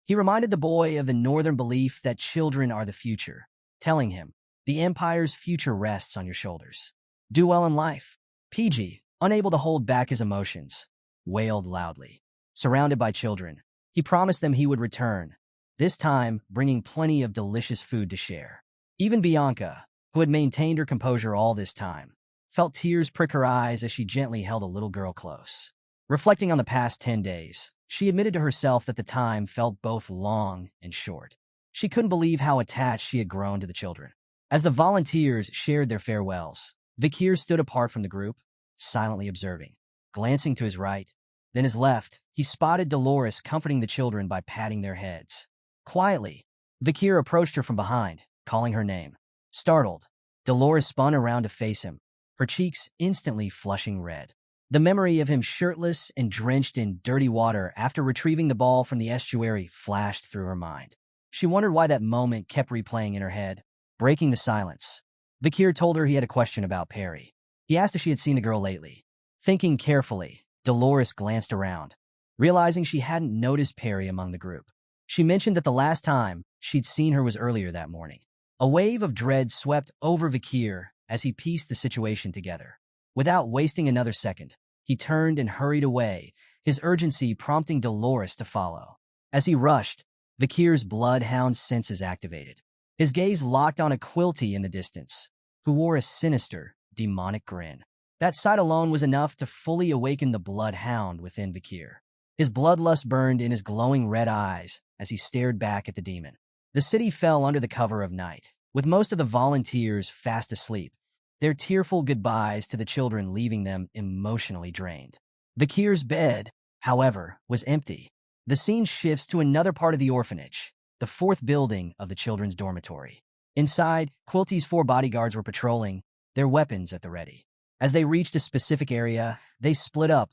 A: He reminded the boy of the northern belief that children are the future, telling him, "The Empire's future rests on your shoulders. Do well in life." PG, unable to hold back his emotions, wailed loudly. Surrounded by children, he promised them he would return, this time bringing plenty of delicious food to share. Even Bianca, who had maintained her composure all this time, felt tears prick her eyes as she gently held a little girl close. Reflecting on the past 10 days, she admitted to herself that the time felt both long and short. She couldn't believe how attached she had grown to the children. As the volunteers shared their farewells, Vakir stood apart from the group, silently observing. Glancing to his right, then his left, he spotted Dolores comforting the children by patting their heads. Quietly, Vakir approached her from behind, calling her name. Startled, Dolores spun around to face him, her cheeks instantly flushing red. The memory of him shirtless and drenched in dirty water after retrieving the ball from the estuary flashed through her mind. She wondered why that moment kept replaying in her head. Breaking the silence, Vakir told her he had a question about Perry. He asked if she had seen the girl lately. Thinking carefully, Dolores glanced around, realizing she hadn't noticed Perry among the group. She mentioned that the last time she'd seen her was earlier that morning. A wave of dread swept over Vakir as he pieced the situation together. Without wasting another second, He turned and hurried away, his urgency prompting Dolores to follow. As he rushed, Vakir's bloodhound senses activated. His gaze locked on a quilty in the distance, who wore a sinister, demonic grin. That sight alone was enough to fully awaken the bloodhound within Vakir. His bloodlust burned in his glowing red eyes as he stared back at the demon. The city fell under the cover of night, with most of the volunteers fast asleep, their tearful goodbyes to the children leaving them emotionally drained. Vakir's bed, however, was empty. The scene shifts to another part of the orphanage, the fourth building of the children's dormitory. Inside, Quilty's 4 bodyguards were patrolling, their weapons at the ready. As they reached a specific area, they split up,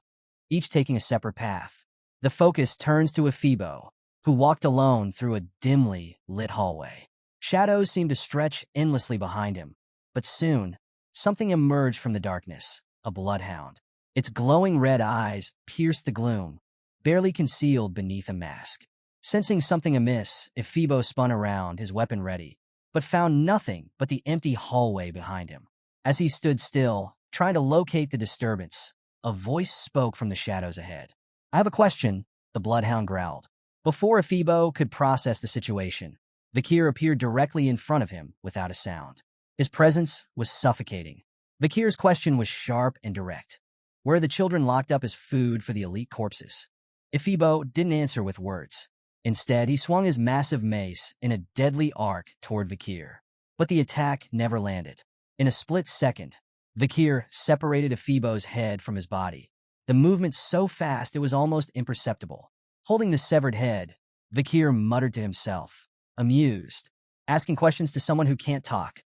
A: each taking a separate path. The focus turns to Ephibo, who walked alone through a dimly lit hallway. Shadows seemed to stretch endlessly behind him, but soon, something emerged from the darkness, a bloodhound. Its glowing red eyes pierced the gloom, barely concealed beneath a mask. Sensing something amiss, Ephibo spun around, his weapon ready, but found nothing but the empty hallway behind him. As he stood still, trying to locate the disturbance, a voice spoke from the shadows ahead. "I have a question," the bloodhound growled. Before Ephibo could process the situation, Vakir appeared directly in front of him without a sound. His presence was suffocating. Vakir's question was sharp and direct. Where are the children locked up as food for the elite corpses? Ephibo didn't answer with words. Instead, he swung his massive mace in a deadly arc toward Vakir. But the attack never landed. In a split second, Vakir separated Ephibo's head from his body, the movement so fast it was almost imperceptible. Holding the severed head, Vakir muttered to himself, amused, asking questions to someone who can't talk.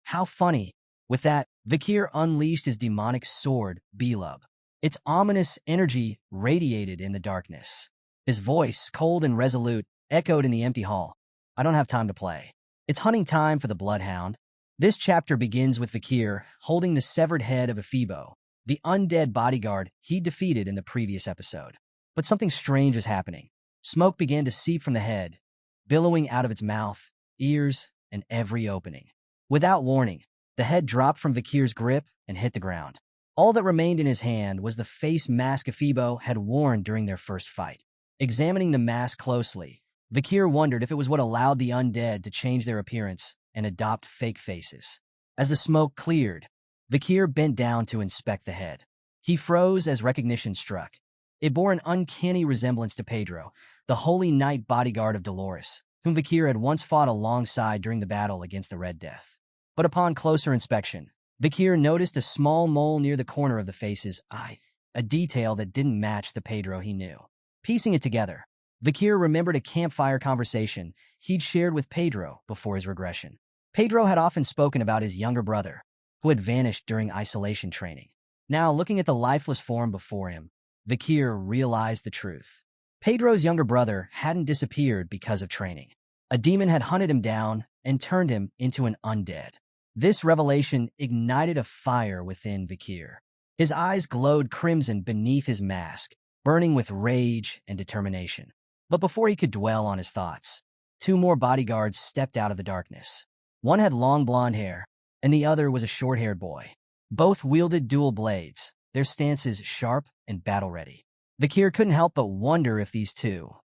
A: How funny. With that, Vakir unleashed his demonic sword, Beelzebub. Its ominous energy radiated in the darkness. His voice, cold and resolute, echoed in the empty hall. "I don't have time to play. It's hunting time for the bloodhound." This chapter begins with Vakir holding the severed head of Ephibo, the undead bodyguard he defeated in the previous episode. But something strange was happening. Smoke began to seep from the head, billowing out of its mouth, ears, and every opening. Without warning, the head dropped from Vakir's grip and hit the ground. All that remained in his hand was the face mask Ephibo had worn during their first fight. Examining the mask closely, Vakir wondered if it was what allowed the undead to change their appearance and adopt fake faces. As the smoke cleared, Vakir bent down to inspect the head. He froze as recognition struck. It bore an uncanny resemblance to Pedro, the holy knight bodyguard of Dolores, whom Vakir had once fought alongside during the battle against the Red Death. But upon closer inspection, Vakir noticed a small mole near the corner of the face's eye, a detail that didn't match the Pedro he knew. Piecing it together, Vakir remembered a campfire conversation he'd shared with Pedro before his regression. Pedro had often spoken about his younger brother, who had vanished during isolation training. Now, looking at the lifeless form before him, Vakir realized the truth. Pedro's younger brother hadn't disappeared because of training. A demon had hunted him down and turned him into an undead. This revelation ignited a fire within Vakir. His eyes glowed crimson beneath his mask, burning with rage and determination. But before he could dwell on his thoughts, 2 more bodyguards stepped out of the darkness. One had long blonde hair, and the other was a short-haired boy. Both wielded dual blades, their stances sharp and battle-ready. Vakir couldn't help but wonder if these two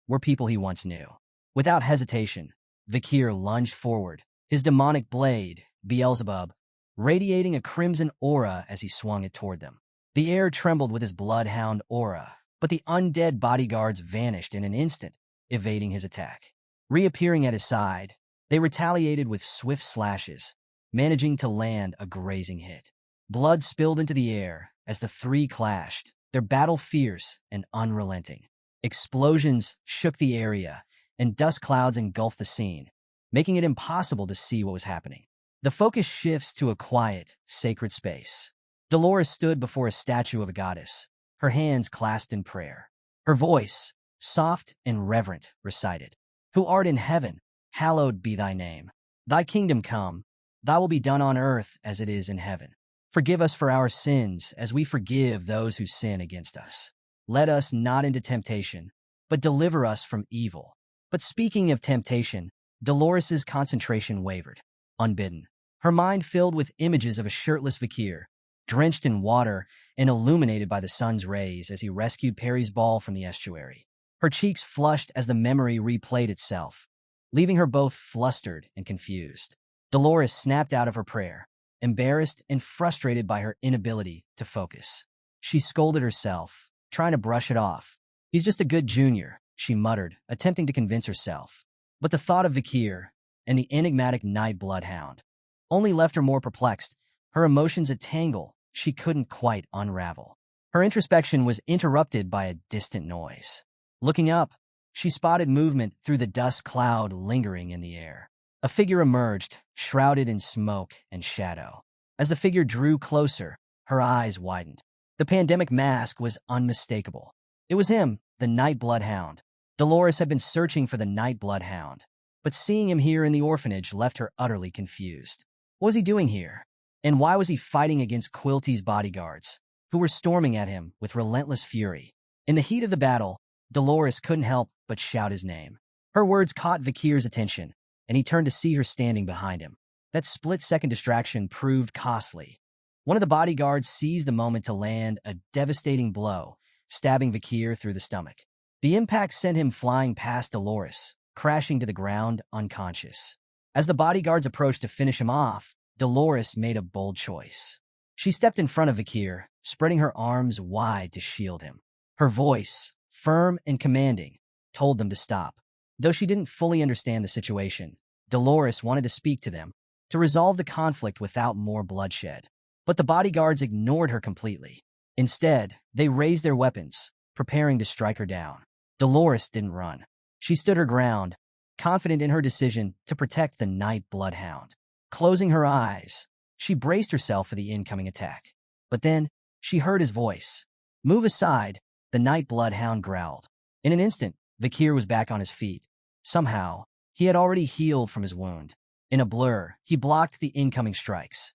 A: were people he once knew. Without hesitation, Vakir lunged forward, his demonic blade, Beelzebub, radiating a crimson aura as he swung it toward them. The air trembled with his bloodhound aura, but the undead bodyguards vanished in an instant, evading his attack. Reappearing at his side, they retaliated with swift slashes, managing to land a grazing hit. Blood spilled into the air as the 3 clashed, their battle fierce and unrelenting. Explosions shook the area, and dust clouds engulfed the scene, making it impossible to see what was happening. The focus shifts to a quiet, sacred space. Dolores stood before a statue of a goddess, her hands clasped in prayer. Her voice, soft and reverent, recited, "Who art in heaven, hallowed be thy name. Thy kingdom come, thy will be done on earth as it is in heaven. Forgive us for our sins as we forgive those who sin against us. Let us not into temptation, but deliver us from evil." But speaking of temptation, Dolores's concentration wavered, unbidden. Her mind filled with images of a shirtless Vakir, drenched in water and illuminated by the sun's rays as he rescued Perry's ball from the estuary. Her cheeks flushed as the memory replayed itself, leaving her both flustered and confused. Dolores snapped out of her prayer, embarrassed and frustrated by her inability to focus. She scolded herself, trying to brush it off. "He's just a good junior," she muttered, attempting to convince herself. But the thought of Vakir and the enigmatic night bloodhound only left her more perplexed, her emotions a tangle she couldn't quite unravel. Her introspection was interrupted by a distant noise. Looking up, she spotted movement through the dust cloud lingering in the air. A figure emerged, shrouded in smoke and shadow. As the figure drew closer, her eyes widened. The pandemic mask was unmistakable. It was him, the night bloodhound. Dolores had been searching for the night bloodhound, but seeing him here in the orphanage left her utterly confused. What was he doing here? And why was he fighting against Quilty's bodyguards, who were storming at him with relentless fury? In the heat of the battle, Dolores couldn't help but shout his name. Her words caught Vakir's attention, and he turned to see her standing behind him. That split-second distraction proved costly. One of the bodyguards seized the moment to land a devastating blow, stabbing Vakir through the stomach. The impact sent him flying past Dolores, crashing to the ground unconscious. As the bodyguards approached to finish him off, Dolores made a bold choice. She stepped in front of Vakir, spreading her arms wide to shield him. Her voice, firm and commanding, told them to stop. Though she didn't fully understand the situation, Dolores wanted to speak to them, to resolve the conflict without more bloodshed. But the bodyguards ignored her completely. Instead, they raised their weapons, preparing to strike her down. Dolores didn't run. She stood her ground, confident in her decision to protect the night bloodhound. Closing her eyes, she braced herself for the incoming attack. But then, she heard his voice. "Move aside," the night bloodhound growled. In an instant, Vakir was back on his feet. Somehow, he had already healed from his wound. In a blur, he blocked the incoming strikes,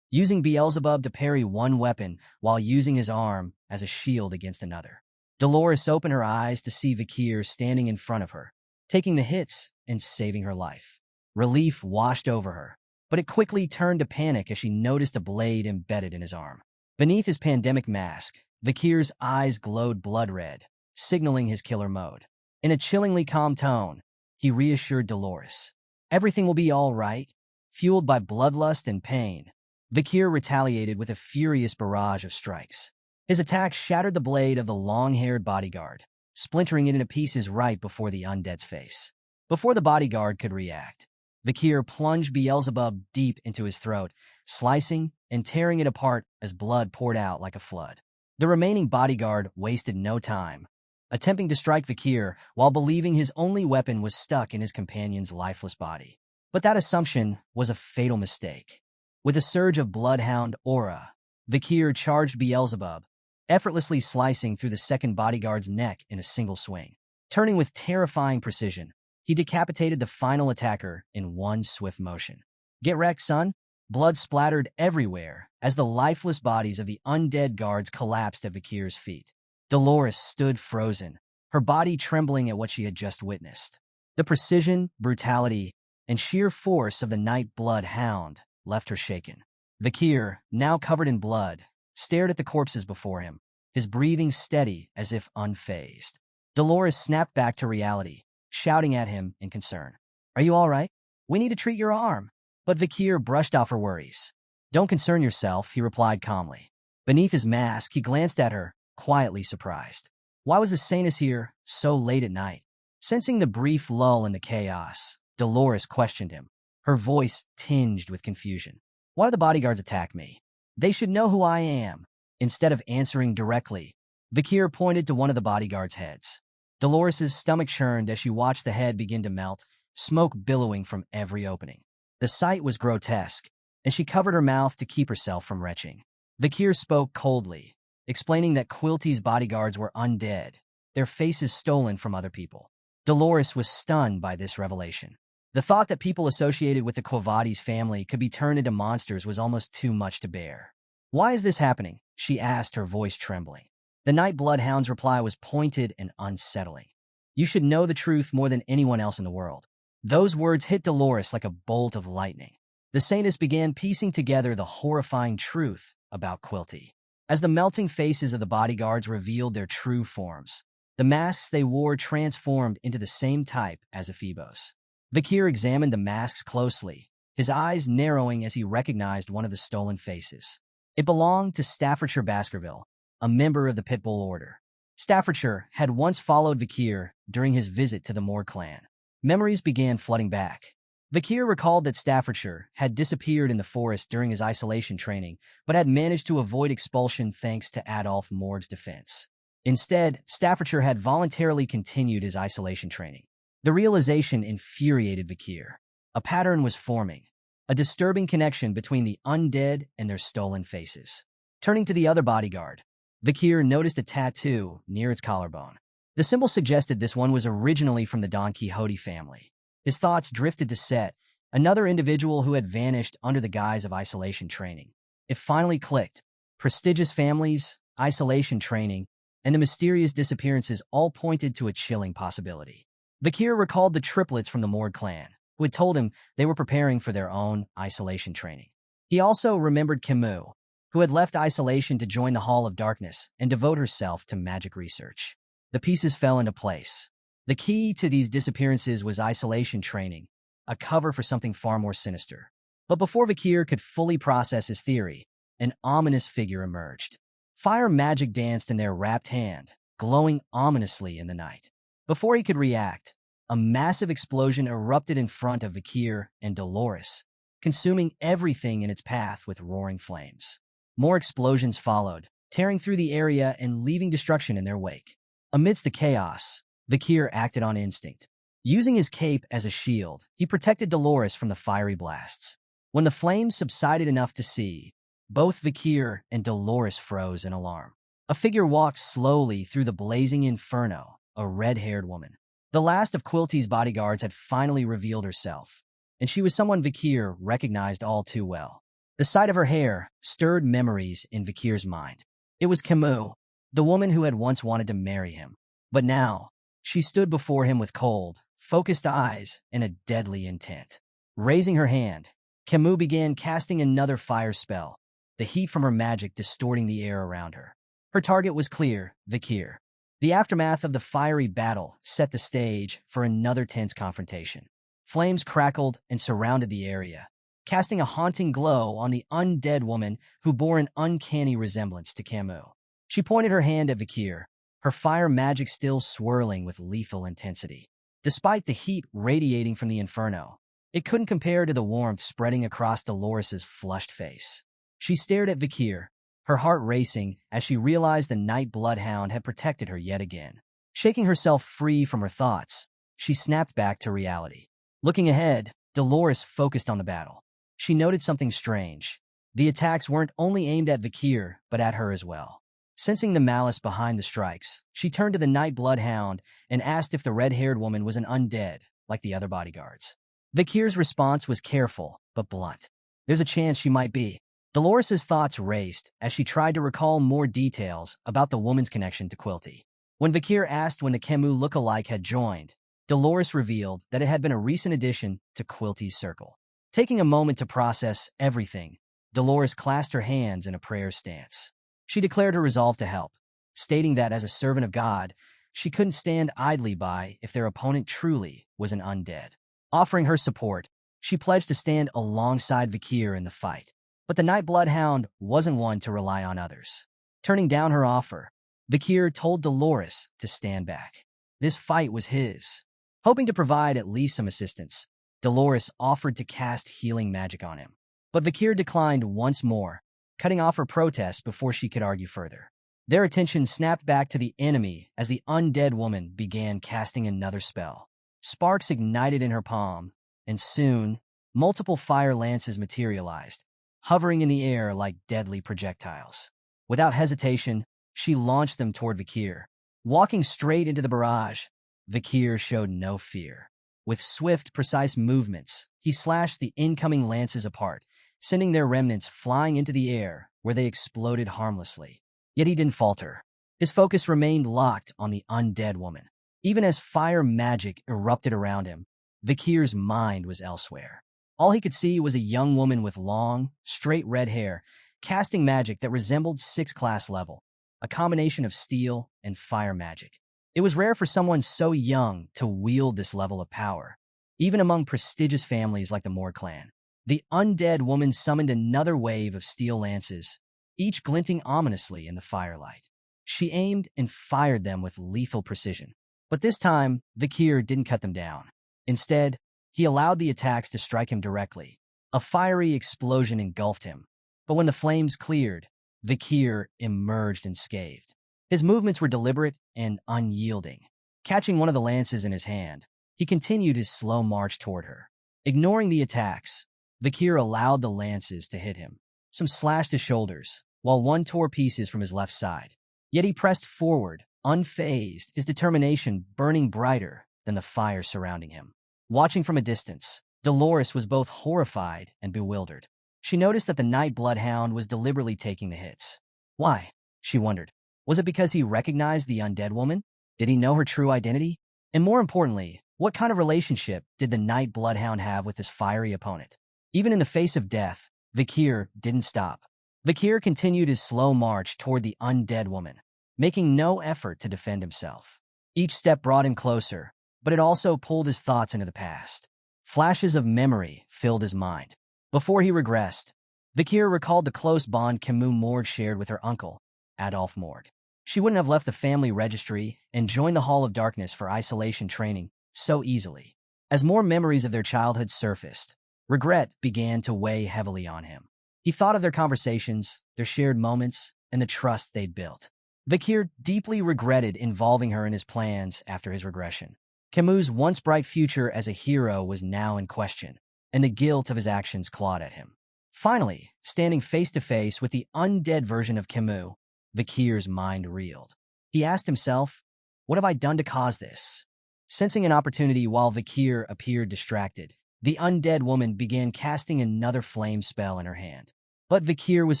A: using Beelzebub to parry one weapon while using his arm as a shield against another. Dolores opened her eyes to see Vakir standing in front of her, taking the hits and saving her life. Relief washed over her, but it quickly turned to panic as she noticed a blade embedded in his arm. Beneath his pandemic mask, Vakir's eyes glowed blood red, signaling his killer mode. In a chillingly calm tone, he reassured Dolores. "Everything will be all right." Fueled by bloodlust and pain, Vakir retaliated with a furious barrage of strikes. His attack shattered the blade of the long-haired bodyguard, splintering it into pieces right before the undead's face. Before the bodyguard could react, Vakir plunged Beelzebub deep into his throat, slicing and tearing it apart as blood poured out like a flood. The remaining bodyguard wasted no time, attempting to strike Vakir while believing his only weapon was stuck in his companion's lifeless body. But that assumption was a fatal mistake. With a surge of bloodhound aura, Vakir charged Beelzebub, effortlessly slicing through the second bodyguard's neck in a single swing. Turning with terrifying precision, he decapitated the final attacker in one swift motion. "Get wrecked, son!" Blood splattered everywhere as the lifeless bodies of the undead guards collapsed at Vakir's feet. Dolores stood frozen, her body trembling at what she had just witnessed. The precision, brutality, and sheer force of the night bloodhound left her shaken. Vakir, now covered in blood, stared at the corpses before him, his breathing steady as if unfazed. Dolores snapped back to reality, shouting at him in concern. "Are you all right? We need to treat your arm." But Vakir brushed off her worries. "Don't concern yourself," he replied calmly. Beneath his mask, he glanced at her, quietly surprised. Why was the Sanus here so late at night? Sensing the brief lull in the chaos, Dolores questioned him, her voice tinged with confusion. "Why do the bodyguards attack me? They should know who I am." Instead of answering directly, Vakir pointed to one of the bodyguards' heads. Dolores' stomach churned as she watched the head begin to melt, smoke billowing from every opening. The sight was grotesque, and she covered her mouth to keep herself from retching. Vakir spoke coldly, explaining that Quilty's bodyguards were undead, their faces stolen from other people. Dolores was stunned by this revelation. The thought that people associated with the Quavati's family could be turned into monsters was almost too much to bear. "Why is this happening?" she asked, her voice trembling. The night bloodhound's reply was pointed and unsettling. "You should know the truth more than anyone else in the world." Those words hit Dolores like a bolt of lightning. The Sanus began piecing together the horrifying truth about Quilty. As the melting faces of the bodyguards revealed their true forms, the masks they wore transformed into the same type as Ephebos. Vakir examined the masks closely, his eyes narrowing as he recognized one of the stolen faces. It belonged to Staffordshire Baskerville, a member of the Pitbull Order. Staffordshire had once followed Vakir during his visit to the Morg clan. Memories began flooding back. Vakir recalled that Staffordshire had disappeared in the forest during his isolation training, but had managed to avoid expulsion thanks to Adolf Morg's defense. Instead, Staffordshire had voluntarily continued his isolation training. The realization infuriated Vakir. A pattern was forming, a disturbing connection between the undead and their stolen faces. Turning to the other bodyguard, Vakir noticed a tattoo near its collarbone. The symbol suggested this one was originally from the Don Quixote family. His thoughts drifted to Set, another individual who had vanished under the guise of isolation training. It finally clicked. Prestigious families, isolation training, and the mysterious disappearances all pointed to a chilling possibility. Vakir recalled the triplets from the Morg clan, who had told him they were preparing for their own isolation training. He also remembered Kimu, who had left isolation to join the Hall of Darkness and devote herself to magic research. The pieces fell into place. The key to these disappearances was isolation training, a cover for something far more sinister. But before Vakir could fully process his theory, an ominous figure emerged. Fire magic danced in their wrapped hand, glowing ominously in the night. Before he could react, a massive explosion erupted in front of Vakir and Dolores, consuming everything in its path with roaring flames. More explosions followed, tearing through the area and leaving destruction in their wake. Amidst the chaos, Vakir acted on instinct. Using his cape as a shield, he protected Dolores from the fiery blasts. When the flames subsided enough to see, both Vakir and Dolores froze in alarm. A figure walked slowly through the blazing inferno, a red-haired woman. The last of Quilty's bodyguards had finally revealed herself, and she was someone Vakir recognized all too well. The sight of her hair stirred memories in Vakir's mind. It was Kimu, the woman who had once wanted to marry him. But now, she stood before him with cold, focused eyes and a deadly intent. Raising her hand, Kimu began casting another fire spell, the heat from her magic distorting the air around her. Her target was clear, Vakir. The aftermath of the fiery battle set the stage for another tense confrontation. Flames crackled and surrounded the area, casting a haunting glow on the undead woman who bore an uncanny resemblance to Kimu. She pointed her hand at Vakir, her fire magic still swirling with lethal intensity. Despite the heat radiating from the inferno, it couldn't compare to the warmth spreading across Dolores's flushed face. She stared at Vakir, her heart racing as she realized the night bloodhound had protected her yet again. Shaking herself free from her thoughts, she snapped back to reality. Looking ahead, Dolores focused on the battle. She noted something strange. The attacks weren't only aimed at Vakir, but at her as well. Sensing the malice behind the strikes, she turned to the night bloodhound and asked if the red-haired woman was an undead, like the other bodyguards. Vakir's response was careful, but blunt. There's a chance she might be. Dolores's thoughts raced as she tried to recall more details about the woman's connection to Quilty. When Vakir asked when the Kimu look-alike had joined, Dolores revealed that it had been a recent addition to Quilty's circle. Taking a moment to process everything, Dolores clasped her hands in a prayer stance. She declared her resolve to help, stating that as a servant of God, she couldn't stand idly by if their opponent truly was an undead. Offering her support, she pledged to stand alongside Vakir in the fight. But the Night Bloodhound wasn't one to rely on others. Turning down her offer, Vakir told Dolores to stand back. This fight was his. Hoping to provide at least some assistance, Dolores offered to cast healing magic on him. But Vakir declined once more, cutting off her protest before she could argue further. Their attention snapped back to the enemy as the undead woman began casting another spell. Sparks ignited in her palm, and soon, multiple fire lances materialized, hovering in the air like deadly projectiles. Without hesitation, she launched them toward Vakir. Walking straight into the barrage, Vakir showed no fear. With swift, precise movements, he slashed the incoming lances apart, sending their remnants flying into the air where they exploded harmlessly. Yet he didn't falter. His focus remained locked on the undead woman. Even as fire magic erupted around him, Vakir's mind was elsewhere. All he could see was a young woman with long, straight red hair, casting magic that resembled 6th class level, a combination of steel and fire magic. It was rare for someone so young to wield this level of power, even among prestigious families like the Morg clan. The undead woman summoned another wave of steel lances, each glinting ominously in the firelight. She aimed and fired them with lethal precision. But this time, Vakir didn't cut them down. Instead, he allowed the attacks to strike him directly. A fiery explosion engulfed him. But when the flames cleared, Vakir emerged unscathed. His movements were deliberate and unyielding. Catching one of the lances in his hand, he continued his slow march toward her. Ignoring the attacks, Vakir allowed the lances to hit him. Some slashed his shoulders, while one tore pieces from his left side. Yet he pressed forward, unfazed, his determination burning brighter than the fire surrounding him. Watching from a distance, Dolores was both horrified and bewildered. She noticed that the night bloodhound was deliberately taking the hits. Why? She wondered. Was it because he recognized the undead woman? Did he know her true identity? And more importantly, what kind of relationship did the night bloodhound have with his fiery opponent? Even in the face of death, Vakir didn't stop. Vakir continued his slow march toward the undead woman, making no effort to defend himself. Each step brought him closer, but it also pulled his thoughts into the past. Flashes of memory filled his mind. Before he regressed, Vakir recalled the close bond Kimu Morg shared with her uncle, Adolf Morg. She wouldn't have left the family registry and joined the Hall of Darkness for isolation training so easily. As more memories of their childhood surfaced, regret began to weigh heavily on him. He thought of their conversations, their shared moments, and the trust they'd built. Vakir deeply regretted involving her in his plans after his regression. Kimu's once bright future as a hero was now in question, and the guilt of his actions clawed at him. Finally, standing face to face with the undead version of Kimu, Vakir's mind reeled. He asked himself, "What have I done to cause this?" Sensing an opportunity while Vakir appeared distracted, the undead woman began casting another flame spell in her hand. But Vakir was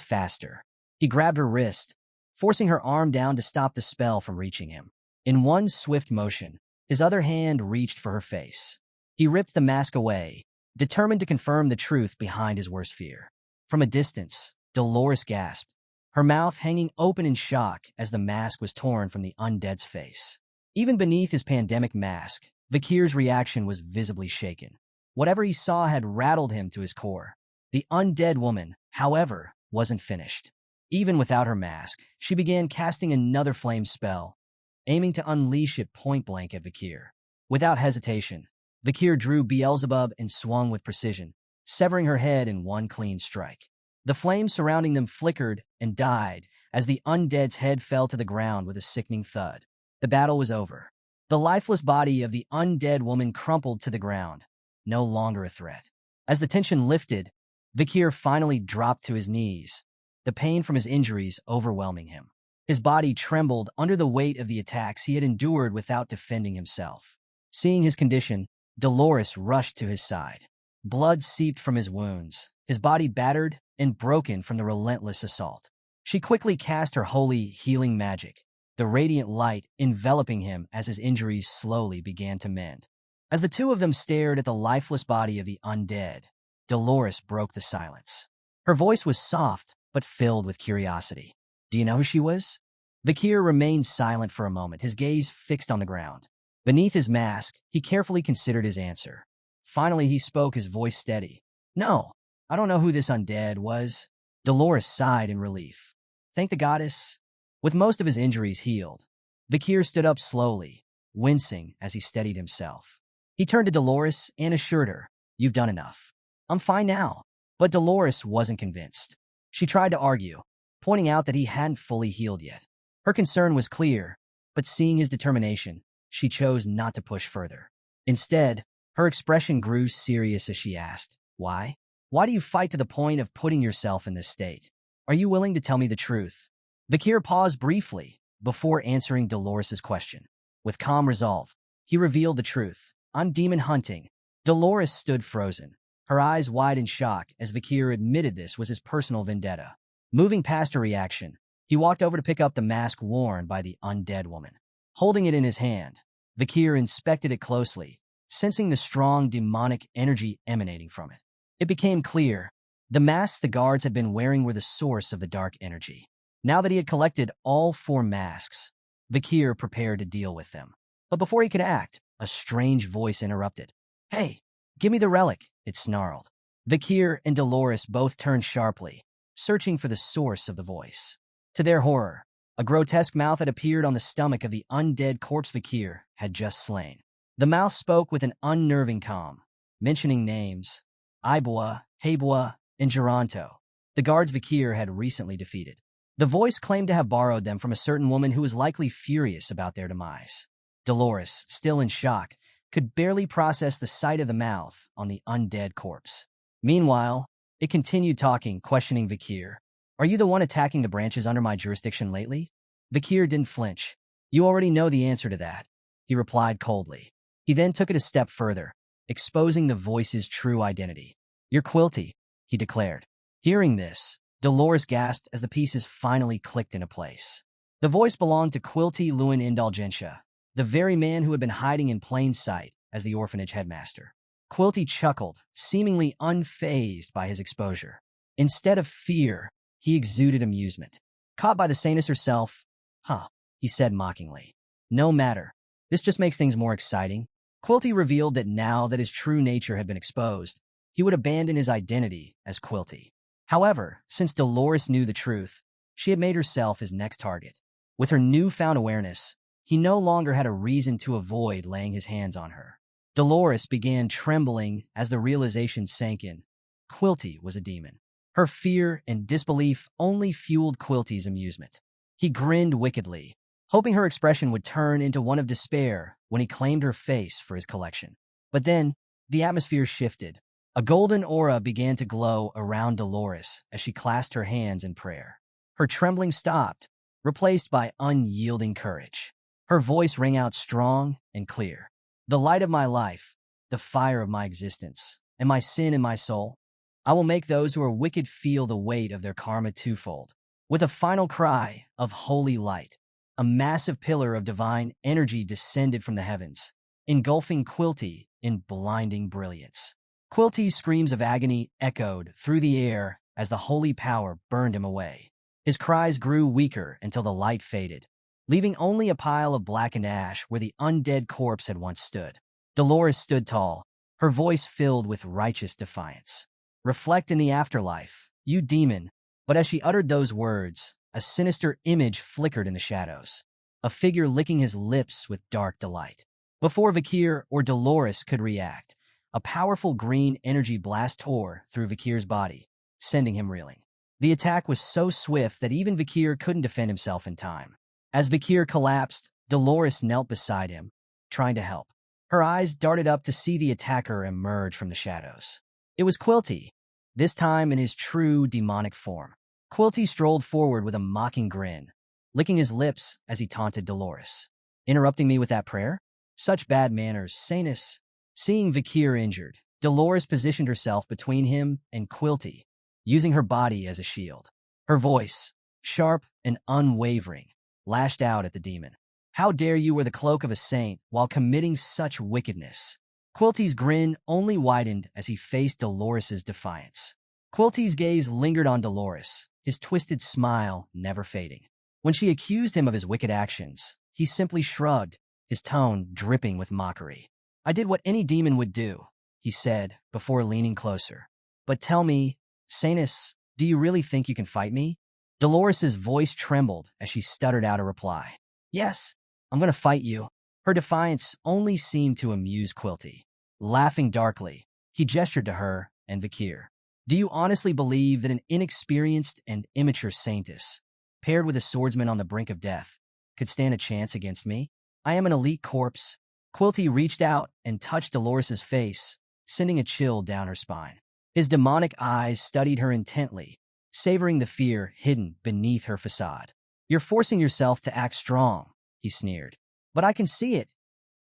A: faster. He grabbed her wrist, forcing her arm down to stop the spell from reaching him. In one swift motion, his other hand reached for her face. He ripped the mask away, determined to confirm the truth behind his worst fear. From a distance, Dolores gasped, her mouth hanging open in shock as the mask was torn from the undead's face. Even beneath his pandemic mask, Vakir's reaction was visibly shaken. Whatever he saw had rattled him to his core. The undead woman, however, wasn't finished. Even without her mask, she began casting another flame spell, aiming to unleash it point-blank at Vakir. Without hesitation, Vakir drew Beelzebub and swung with precision, severing her head in one clean strike. The flames surrounding them flickered and died as the undead's head fell to the ground with a sickening thud. The battle was over. The lifeless body of the undead woman crumpled to the ground, no longer a threat. As the tension lifted, Vakir finally dropped to his knees, the pain from his injuries overwhelming him. His body trembled under the weight of the attacks he had endured without defending himself. Seeing his condition, Dolores rushed to his side. Blood seeped from his wounds, his body battered and broken from the relentless assault. She quickly cast her holy healing magic, the radiant light enveloping him as his injuries slowly began to mend. As the two of them stared at the lifeless body of the undead, Dolores broke the silence. Her voice was soft, but filled with curiosity. "Do you know who she was?" Vakir remained silent for a moment, his gaze fixed on the ground. Beneath his mask, he carefully considered his answer. Finally, he spoke, his voice steady. "No, I don't know who this undead was." Dolores sighed in relief. "Thank the goddess." With most of his injuries healed, Vakir stood up slowly, wincing as he steadied himself. He turned to Dolores and assured her, "You've done enough. I'm fine now." But Dolores wasn't convinced. She tried to argue, pointing out that he hadn't fully healed yet. Her concern was clear, but seeing his determination, she chose not to push further. Instead, her expression grew serious as she asked, "Why? Why do you fight to the point of putting yourself in this state? Are you willing to tell me the truth?" Vakir paused briefly before answering Dolores' question. With calm resolve, he revealed the truth. "I'm demon hunting." Dolores stood frozen, her eyes wide in shock as Vakir admitted this was his personal vendetta. Moving past her reaction, he walked over to pick up the mask worn by the undead woman. Holding it in his hand, Vakir inspected it closely, sensing the strong demonic energy emanating from it. It became clear The masks the guards had been wearing were the source of the dark energy. Now that he had collected all 4 masks, Vakir prepared to deal with them. But before he could act, a strange voice interrupted. "Hey, give me the relic," it snarled. Vakir and Dolores both turned sharply, searching for the source of the voice. To their horror, a grotesque mouth had appeared on the stomach of the undead corpse Vakir had just slain. The mouth spoke with an unnerving calm, mentioning names: Ibua, Hebua, and Geronto, the guards Vakir had recently defeated. The voice claimed to have borrowed them from a certain woman who was likely furious about their demise. Dolores, still in shock, could barely process the sight of the mouth on the undead corpse. Meanwhile, it continued talking, questioning Vakir. "Are you the one attacking the branches under my jurisdiction lately?" Vakir didn't flinch. "You already know the answer to that," he replied coldly. He then took it a step further, exposing the voice's true identity. "You're Quilty," he declared. Hearing this, Dolores gasped as the pieces finally clicked into place. The voice belonged to Quilty Lewin Indulgentia, the very man who had been hiding in plain sight as the orphanage headmaster. Quilty chuckled, seemingly unfazed by his exposure. Instead of fear, he exuded amusement. "Caught by the saintess herself? Huh," he said mockingly. "No matter. This just makes things more exciting." Quilty revealed that now that his true nature had been exposed, he would abandon his identity as Quilty. However, since Dolores knew the truth, she had made herself his next target. With her newfound awareness, he no longer had a reason to avoid laying his hands on her. Dolores began trembling as the realization sank in. Quilty was a demon. Her fear and disbelief only fueled Quilty's amusement. He grinned wickedly, hoping her expression would turn into one of despair when he claimed her face for his collection. But then, the atmosphere shifted. A golden aura began to glow around Dolores as she clasped her hands in prayer. Her trembling stopped, replaced by unyielding courage. Her voice rang out strong and clear. "The light of my life, the fire of my existence, and my sin in my soul, I will make those who are wicked feel the weight of their karma twofold." With a final cry of holy light, a massive pillar of divine energy descended from the heavens, engulfing Quilty in blinding brilliance. Quilty's screams of agony echoed through the air as the holy power burned him away. His cries grew weaker until the light faded, leaving only a pile of blackened ash where the undead corpse had once stood. Dolores stood tall, her voice filled with righteous defiance. "Reflect in the afterlife, you demon." But as she uttered those words, a sinister image flickered in the shadows, a figure licking his lips with dark delight. Before Vakir or Dolores could react, a powerful green energy blast tore through Vakir's body, sending him reeling. The attack was so swift that even Vakir couldn't defend himself in time. As Vakir collapsed, Dolores knelt beside him, trying to help. Her eyes darted up to see the attacker emerge from the shadows. It was Quilty, this time in his true demonic form. Quilty strolled forward with a mocking grin, licking his lips as he taunted Dolores. "Interrupting me with that prayer? Such bad manners, Sanus." Seeing Vakir injured, Dolores positioned herself between him and Quilty, using her body as a shield. Her voice, sharp and unwavering, lashed out at the demon. "How dare you wear the cloak of a saint while committing such wickedness?" Quilty's grin only widened as he faced Dolores's defiance. Quilty's gaze lingered on Dolores, his twisted smile never fading. When she accused him of his wicked actions, he simply shrugged, his tone dripping with mockery. "I did what any demon would do," he said before leaning closer. "But tell me, Sanus, do you really think you can fight me?" Dolores's voice trembled as she stuttered out a reply. "Yes, I'm going to fight you." Her defiance only seemed to amuse Quilty. Laughing darkly, he gestured to her and Vakir. "Do you honestly believe that an inexperienced and immature saintess, paired with a swordsman on the brink of death, could stand a chance against me? I am an elite corpse." Quilty reached out and touched Dolores's face, sending a chill down her spine. His demonic eyes studied her intently, savoring the fear hidden beneath her facade. "You're forcing yourself to act strong," he sneered. "But I can see it,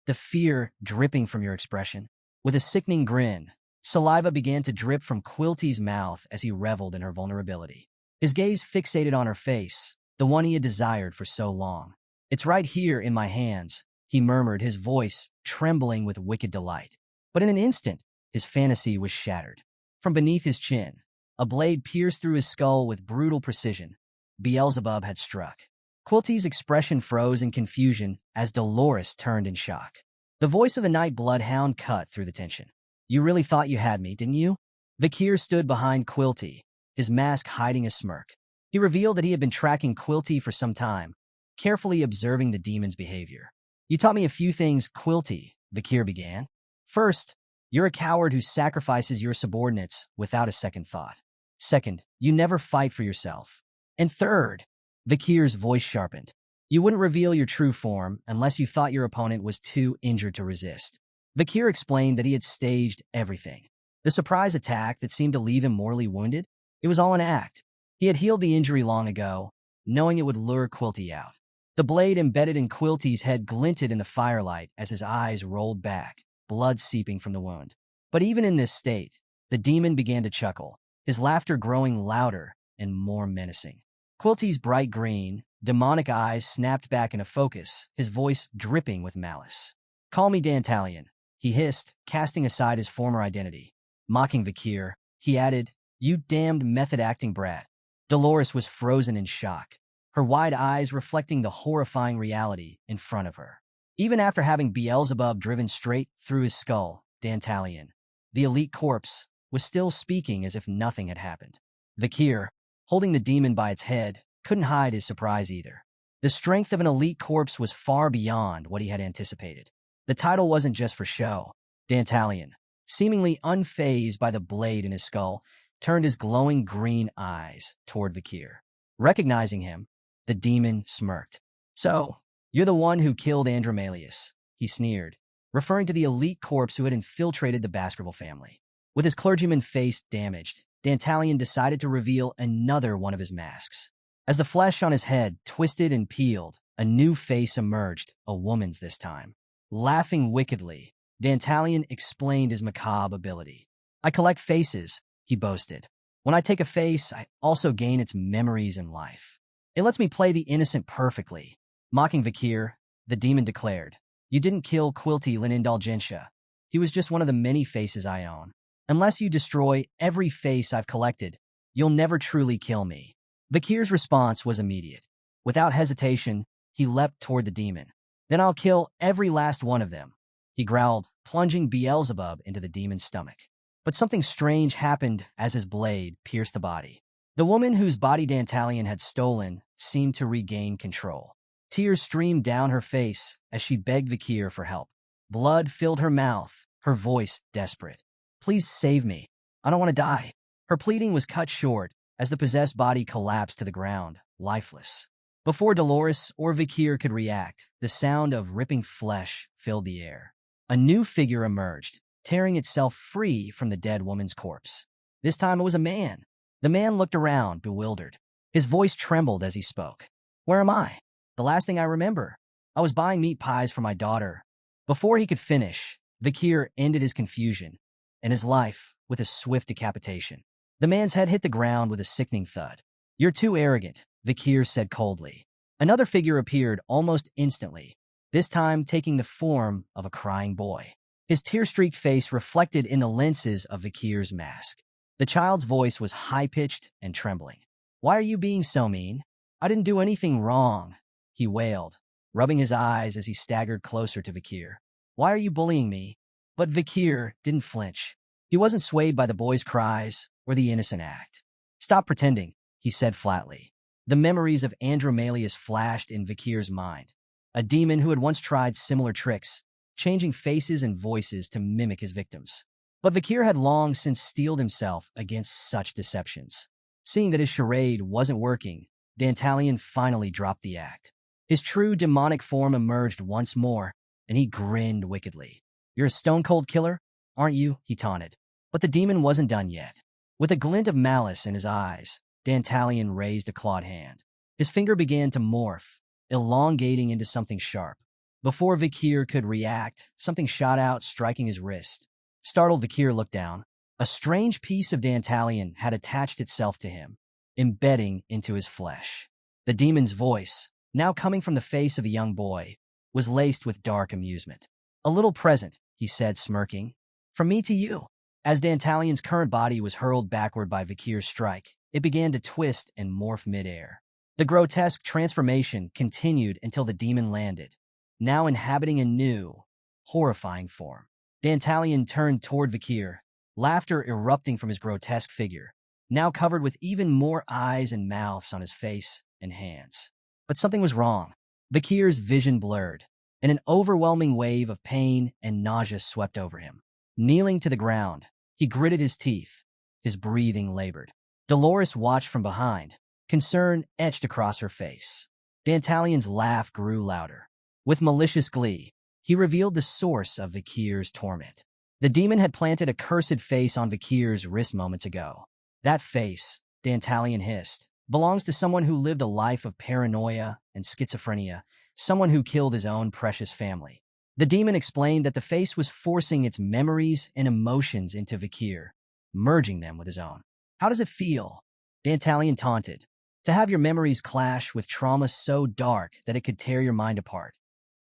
A: the fear dripping from your expression." With a sickening grin, saliva began to drip from Quilty's mouth as he reveled in her vulnerability. His gaze fixated on her face, the one he had desired for so long. "It's right here in my hands," he murmured, his voice trembling with wicked delight. But in an instant, his fantasy was shattered. From beneath his chin, A blade pierced through his skull with brutal precision. Beelzebub had struck. Quilty's expression froze in confusion as Dolores turned in shock. The voice of the night bloodhound cut through the tension. "You really thought you had me, didn't you?" Vakir stood behind Quilty, his mask hiding a smirk. He revealed that he had been tracking Quilty for some time, carefully observing the demon's behavior. "You taught me a few things, Quilty," Vakir began. "First, you're a coward who sacrifices your subordinates without a second thought. Second, you never fight for yourself. And third," Vakir's voice sharpened, "you wouldn't reveal your true form unless you thought your opponent was too injured to resist." Vakir explained that he had staged everything. The surprise attack that seemed to leave him mortally wounded, it was all an act. He had healed the injury long ago, knowing it would lure Quilty out. The blade embedded in Quilty's head glinted in the firelight as his eyes rolled back, blood seeping from the wound. But even in this state, the demon began to chuckle, his laughter growing louder and more menacing. Quilty's bright green, demonic eyes snapped back into focus, his voice dripping with malice. "Call me Dantalion," he hissed, casting aside his former identity. Mocking Vakir, he added, "You damned method-acting brat." Dolores was frozen in shock, her wide eyes reflecting the horrifying reality in front of her. Even after having Beelzebub driven straight through his skull, Dantalion, the elite corpse, was still speaking as if nothing had happened. Vakir, holding the demon by its head, couldn't hide his surprise either. The strength of an elite corpse was far beyond what he had anticipated. The title wasn't just for show. Dantalion, seemingly unfazed by the blade in his skull, turned his glowing green eyes toward Vakir. Recognizing him, the demon smirked. "So, you're the one who killed Andromalius," he sneered, referring to the elite corpse who had infiltrated the Baskerville family. With his clergyman face damaged, Dantalion decided to reveal another one of his masks. As the flesh on his head twisted and peeled, a new face emerged, a woman's this time. Laughing wickedly, Dantalion explained his macabre ability. "I collect faces," he boasted. "When I take a face, I also gain its memories and life. It lets me play the innocent perfectly." Mocking Vakir, the demon declared, "You didn't kill Quilty Linindulgentia. He was just one of the many faces I own. Unless you destroy every face I've collected, you'll never truly kill me." Vakir's response was immediate. Without hesitation, he leapt toward the demon. "Then I'll kill every last one of them," he growled, plunging Beelzebub into the demon's stomach. But something strange happened as his blade pierced the body. The woman whose body Dantalion had stolen seemed to regain control. Tears streamed down her face as she begged Vakir for help. Blood filled her mouth, her voice desperate. "Please save me. I don't want to die." Her pleading was cut short as the possessed body collapsed to the ground, lifeless. Before Dolores or Vakir could react, the sound of ripping flesh filled the air. A new figure emerged, tearing itself free from the dead woman's corpse. This time it was a man. The man looked around, bewildered. His voice trembled as he spoke. "Where am I? The last thing I remember, I was buying meat pies for my daughter." Before he could finish, Vakir ended his confusion and his life with a swift decapitation. The man's head hit the ground with a sickening thud. "You're too arrogant," Vakir said coldly. Another figure appeared almost instantly, this time taking the form of a crying boy. His tear-streaked face reflected in the lenses of Vakir's mask. The child's voice was high-pitched and trembling. "Why are you being so mean? I didn't do anything wrong," he wailed, rubbing his eyes as he staggered closer to Vakir. "Why are you bullying me?" But Vakir didn't flinch. He wasn't swayed by the boy's cries or the innocent act. "Stop pretending," he said flatly. The memories of Andromalius flashed in Vakir's mind, a demon who had once tried similar tricks, changing faces and voices to mimic his victims. But Vakir had long since steeled himself against such deceptions. Seeing that his charade wasn't working, Dantalion finally dropped the act. His true demonic form emerged once more, and he grinned wickedly. "You're a stone-cold killer, aren't you?" he taunted. But the demon wasn't done yet. With a glint of malice in his eyes, Dantalion raised a clawed hand. His finger began to morph, elongating into something sharp. Before Vakir could react, something shot out, striking his wrist. Startled, Vakir looked down. A strange piece of Dantalion had attached itself to him, embedding into his flesh. The demon's voice, now coming from the face of a young boy, was laced with dark amusement. "A little present," he said, smirking. "From me to you." As Dantalion's current body was hurled backward by Vakir's strike, it began to twist and morph midair. The grotesque transformation continued until the demon landed, now inhabiting a new, horrifying form. Dantalion turned toward Vakir, laughter erupting from his grotesque figure, now covered with even more eyes and mouths on his face and hands. But something was wrong. Vakir's vision blurred, and an overwhelming wave of pain and nausea swept over him. Kneeling to the ground, he gritted his teeth, his breathing labored. Dolores watched from behind, concern etched across her face. Dantalion's laugh grew louder. With malicious glee, he revealed the source of Vakir's torment. The demon had planted a cursed face on Vakir's wrist moments ago. That face, Dantalion hissed, belongs to someone who lived a life of paranoia and schizophrenia, someone who killed his own precious family. The demon explained that the face was forcing its memories and emotions into Vakir, merging them with his own. How does it feel? Dantalion taunted. To have your memories clash with trauma so dark that it could tear your mind apart.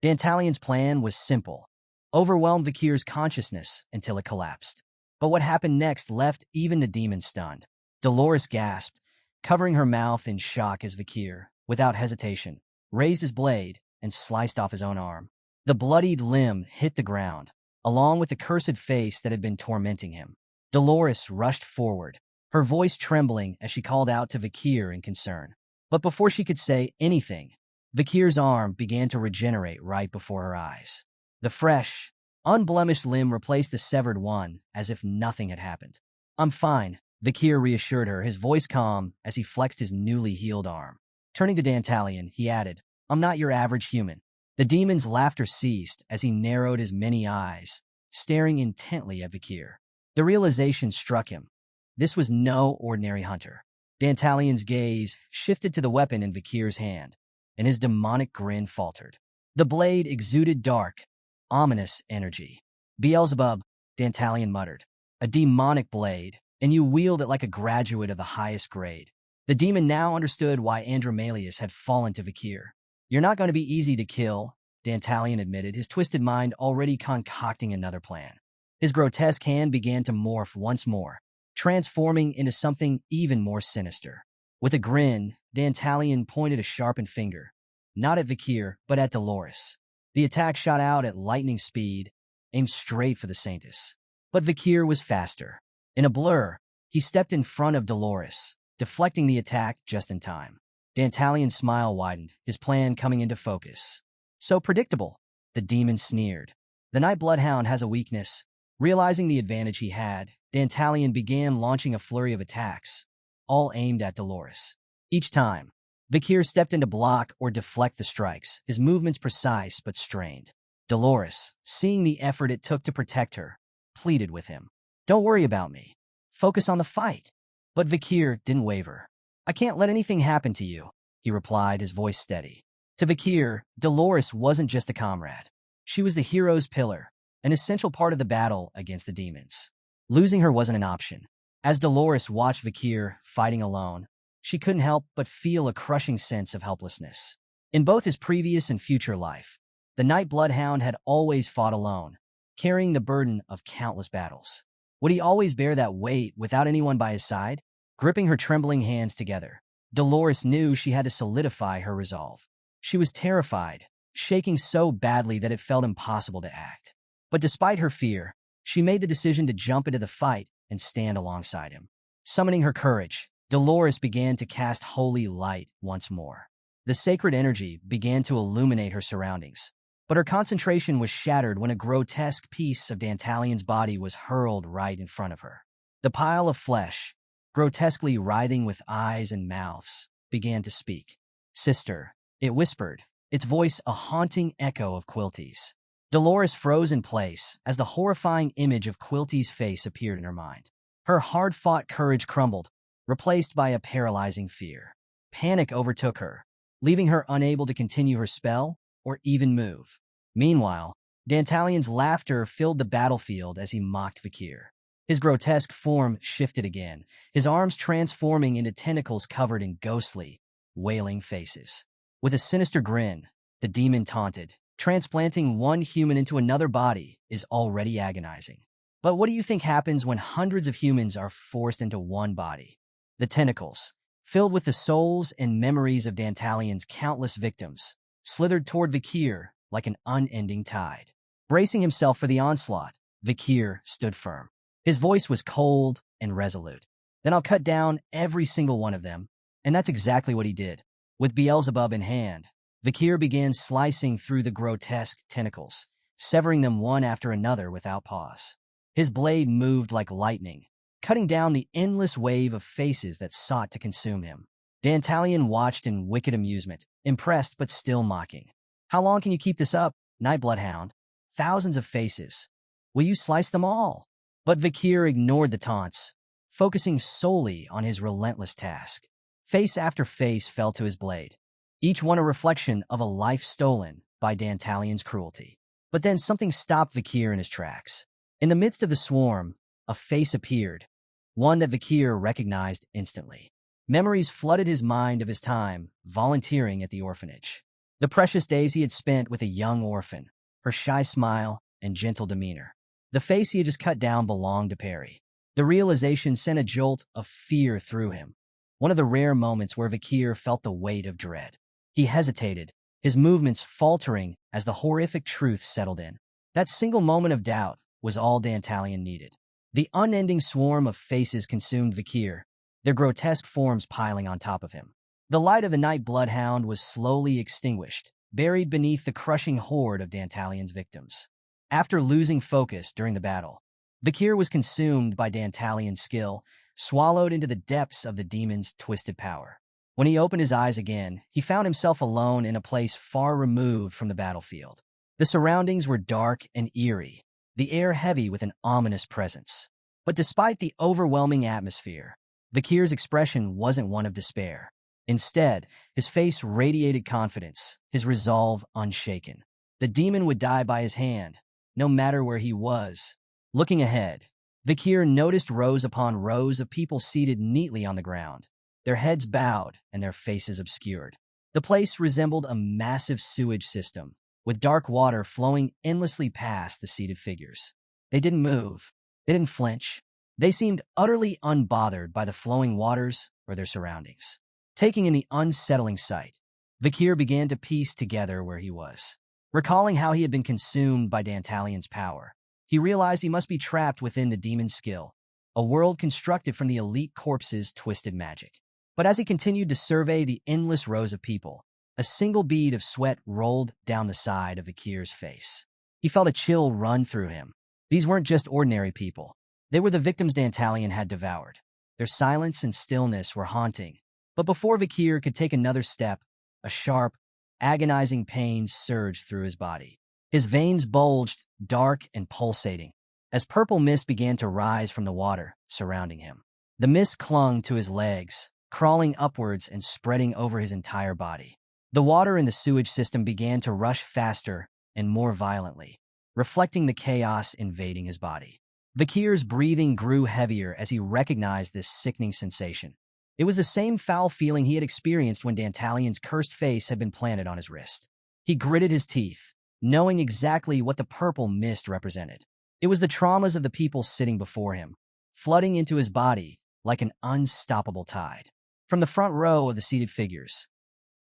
A: Dantalion's plan was simple. Overwhelm Vakir's consciousness until it collapsed. But what happened next left even the demon stunned. Dolores gasped, covering her mouth in shock as Vakir, without hesitation, raised his blade and sliced off his own arm. The bloodied limb hit the ground, along with the cursed face that had been tormenting him. Dolores rushed forward, her voice trembling as she called out to Vakir in concern. But before she could say anything, Vakir's arm began to regenerate right before her eyes. The fresh, unblemished limb replaced the severed one as if nothing had happened. I'm fine, Vakir reassured her, his voice calm as he flexed his newly healed arm. Turning to Dantalion, he added, I'm not your average human. The demon's laughter ceased as he narrowed his many eyes, staring intently at Vakir. The realization struck him. This was no ordinary hunter. Dantalion's gaze shifted to the weapon in Vakir's hand, and his demonic grin faltered. The blade exuded dark, ominous energy. Beelzebub, Dantalion muttered. A demonic blade, and you wield it like a graduate of the highest grade. The demon now understood why Andromalius had fallen to Vakir. You're not going to be easy to kill, Dantalion admitted, his twisted mind already concocting another plan. His grotesque hand began to morph once more, transforming into something even more sinister. With a grin, Dantalion pointed a sharpened finger, not at Vakir, but at Dolores. The attack shot out at lightning speed, aimed straight for the Saintess. But Vakir was faster. In a blur, he stepped in front of Dolores, deflecting the attack just in time. Dantalion's smile widened, his plan coming into focus. So predictable, the demon sneered. The Night Bloodhound has a weakness. Realizing the advantage he had, Dantalion began launching a flurry of attacks, all aimed at Dolores. Each time, Vakir stepped in to block or deflect the strikes, his movements precise but strained. Dolores, seeing the effort it took to protect her, pleaded with him. Don't worry about me. Focus on the fight. But Vakir didn't waver. I can't let anything happen to you, he replied, his voice steady. To Vakir, Dolores wasn't just a comrade. She was the hero's pillar, an essential part of the battle against the demons. Losing her wasn't an option. As Dolores watched Vakir fighting alone, she couldn't help but feel a crushing sense of helplessness. In both his previous and future life, the Night Bloodhound had always fought alone, carrying the burden of countless battles. Would he always bear that weight without anyone by his side? Gripping her trembling hands together, Dolores knew she had to solidify her resolve. She was terrified, shaking so badly that it felt impossible to act. But despite her fear, she made the decision to jump into the fight and stand alongside him. Summoning her courage, Dolores began to cast holy light once more. The sacred energy began to illuminate her surroundings. But her concentration was shattered when a grotesque piece of Dantalion's body was hurled right in front of her. The pile of flesh, grotesquely writhing with eyes and mouths, began to speak. Sister, it whispered, its voice a haunting echo of Quilty's. Dolores froze in place as the horrifying image of Quilty's face appeared in her mind. Her hard-fought courage crumbled, replaced by a paralyzing fear. Panic overtook her, leaving her unable to continue her spell or even move. Meanwhile, Dantalion's laughter filled the battlefield as he mocked Vakir. His grotesque form shifted again, his arms transforming into tentacles covered in ghostly, wailing faces. With a sinister grin, the demon taunted, transplanting one human into another body is already agonizing. But what do you think happens when hundreds of humans are forced into one body? The tentacles, filled with the souls and memories of Dantalion's countless victims, slithered toward Vakir like an unending tide. Bracing himself for the onslaught, Vakir stood firm. His voice was cold and resolute. Then I'll cut down every single one of them. And that's exactly what he did. With Beelzebub in hand, Vakir began slicing through the grotesque tentacles, severing them one after another without pause. His blade moved like lightning, cutting down the endless wave of faces that sought to consume him. Dantalion watched in wicked amusement, impressed but still mocking. How long can you keep this up, Night Bloodhound? Thousands of faces. Will you slice them all? But Vakir ignored the taunts, focusing solely on his relentless task. Face after face fell to his blade, each one a reflection of a life stolen by Dantalion's cruelty. But then something stopped Vakir in his tracks. In the midst of the swarm, a face appeared, one that Vakir recognized instantly. Memories flooded his mind of his time volunteering at the orphanage. The precious days he had spent with a young orphan, her shy smile and gentle demeanor. The face he had just cut down belonged to Perry. The realization sent a jolt of fear through him, one of the rare moments where Vakir felt the weight of dread. He hesitated, his movements faltering as the horrific truth settled in. That single moment of doubt was all Dantalion needed. The unending swarm of faces consumed Vakir, their grotesque forms piling on top of him. The light of the Night Bloodhound was slowly extinguished, buried beneath the crushing horde of Dantalion's victims. After losing focus during the battle, Vakir was consumed by Dantalion's skill, swallowed into the depths of the demon's twisted power. When he opened his eyes again, he found himself alone in a place far removed from the battlefield. The surroundings were dark and eerie, the air heavy with an ominous presence. But despite the overwhelming atmosphere, Vakir's expression wasn't one of despair. Instead, his face radiated confidence, his resolve unshaken. The demon would die by his hand, no matter where he was. Looking ahead, Vakir noticed rows upon rows of people seated neatly on the ground, their heads bowed and their faces obscured. The place resembled a massive sewage system, with dark water flowing endlessly past the seated figures. They didn't move. They didn't flinch. They seemed utterly unbothered by the flowing waters or their surroundings. Taking in the unsettling sight, Vakir began to piece together where he was. Recalling how he had been consumed by Dantalion's power, he realized he must be trapped within the demon's skill, a world constructed from the elite corpse's twisted magic. But as he continued to survey the endless rows of people, a single bead of sweat rolled down the side of Vakir's face. He felt a chill run through him. These weren't just ordinary people. They were the victims Dantalion had devoured. Their silence and stillness were haunting. But before Vakir could take another step, a sharp, agonizing pain surged through his body. His veins bulged, dark and pulsating, as purple mist began to rise from the water surrounding him. The mist clung to his legs, crawling upwards and spreading over his entire body. The water in the sewage system began to rush faster and more violently, reflecting the chaos invading his body. Vakir's breathing grew heavier as he recognized this sickening sensation. It was the same foul feeling he had experienced when Dantalion's cursed face had been planted on his wrist. He gritted his teeth, knowing exactly what the purple mist represented. It was the traumas of the people sitting before him, flooding into his body like an unstoppable tide. From the front row of the seated figures,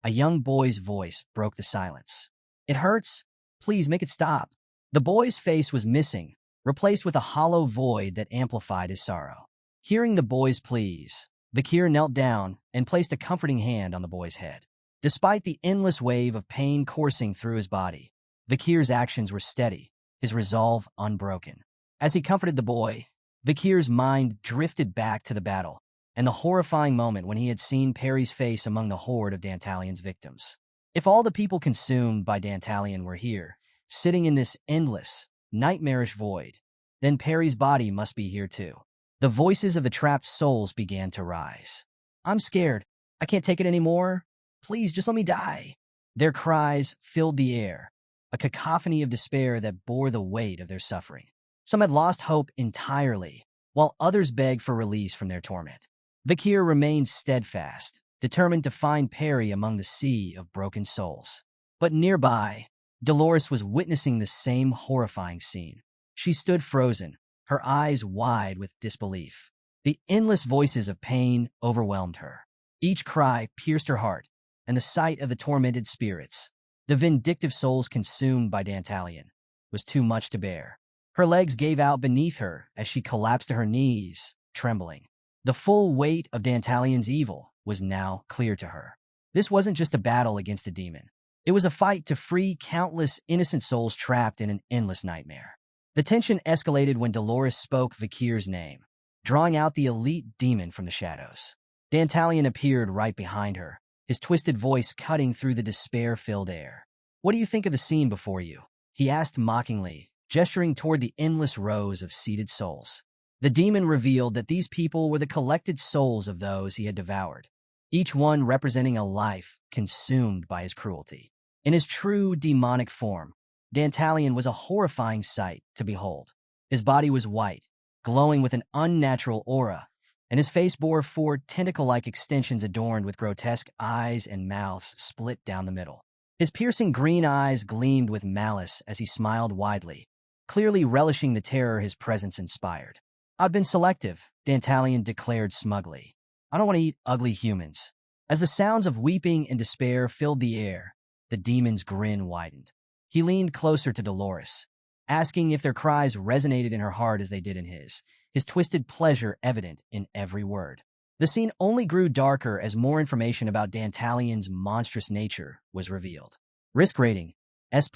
A: a young boy's voice broke the silence. "It hurts. Please make it stop." The boy's face was missing, replaced with a hollow void that amplified his sorrow. Hearing the boy's pleas, Vakir knelt down and placed a comforting hand on the boy's head. Despite the endless wave of pain coursing through his body, Vakir's actions were steady, his resolve unbroken. As he comforted the boy, Vakir's mind drifted back to the battle and the horrifying moment when he had seen Perry's face among the horde of Dantalion's victims. If all the people consumed by Dantalion were here, sitting in this endless, nightmarish void, then Perry's body must be here too. The voices of the trapped souls began to rise. "I'm scared. I can't take it anymore. Please, just let me die." Their cries filled the air, a cacophony of despair that bore the weight of their suffering. Some had lost hope entirely, while others begged for release from their torment. Vakir remained steadfast, determined to find Perry among the sea of broken souls. But nearby, Dolores was witnessing the same horrifying scene. She stood frozen, her eyes wide with disbelief. The endless voices of pain overwhelmed her. Each cry pierced her heart, and the sight of the tormented spirits, the vindictive souls consumed by Dantalion, was too much to bear. Her legs gave out beneath her as she collapsed to her knees, trembling. The full weight of Dantalion's evil was now clear to her. This wasn't just a battle against a demon. It was a fight to free countless innocent souls trapped in an endless nightmare. The tension escalated when Dolores spoke Vakir's name, drawing out the elite demon from the shadows. Dantalion appeared right behind her, his twisted voice cutting through the despair-filled air. "What do you think of the scene before you?" he asked mockingly, gesturing toward the endless rows of seated souls. The demon revealed that these people were the collected souls of those he had devoured, each one representing a life consumed by his cruelty. In his true demonic form, Dantalion was a horrifying sight to behold. His body was white, glowing with an unnatural aura, and his face bore 4 tentacle-like extensions adorned with grotesque eyes and mouths split down the middle. His piercing green eyes gleamed with malice as he smiled widely, clearly relishing the terror his presence inspired. "I've been selective," Dantalion declared smugly. "I don't want to eat ugly humans." As the sounds of weeping and despair filled the air, the demon's grin widened. He leaned closer to Dolores, asking if their cries resonated in her heart as they did in his twisted pleasure evident in every word. The scene only grew darker as more information about Dantalion's monstrous nature was revealed. Risk rating, S+.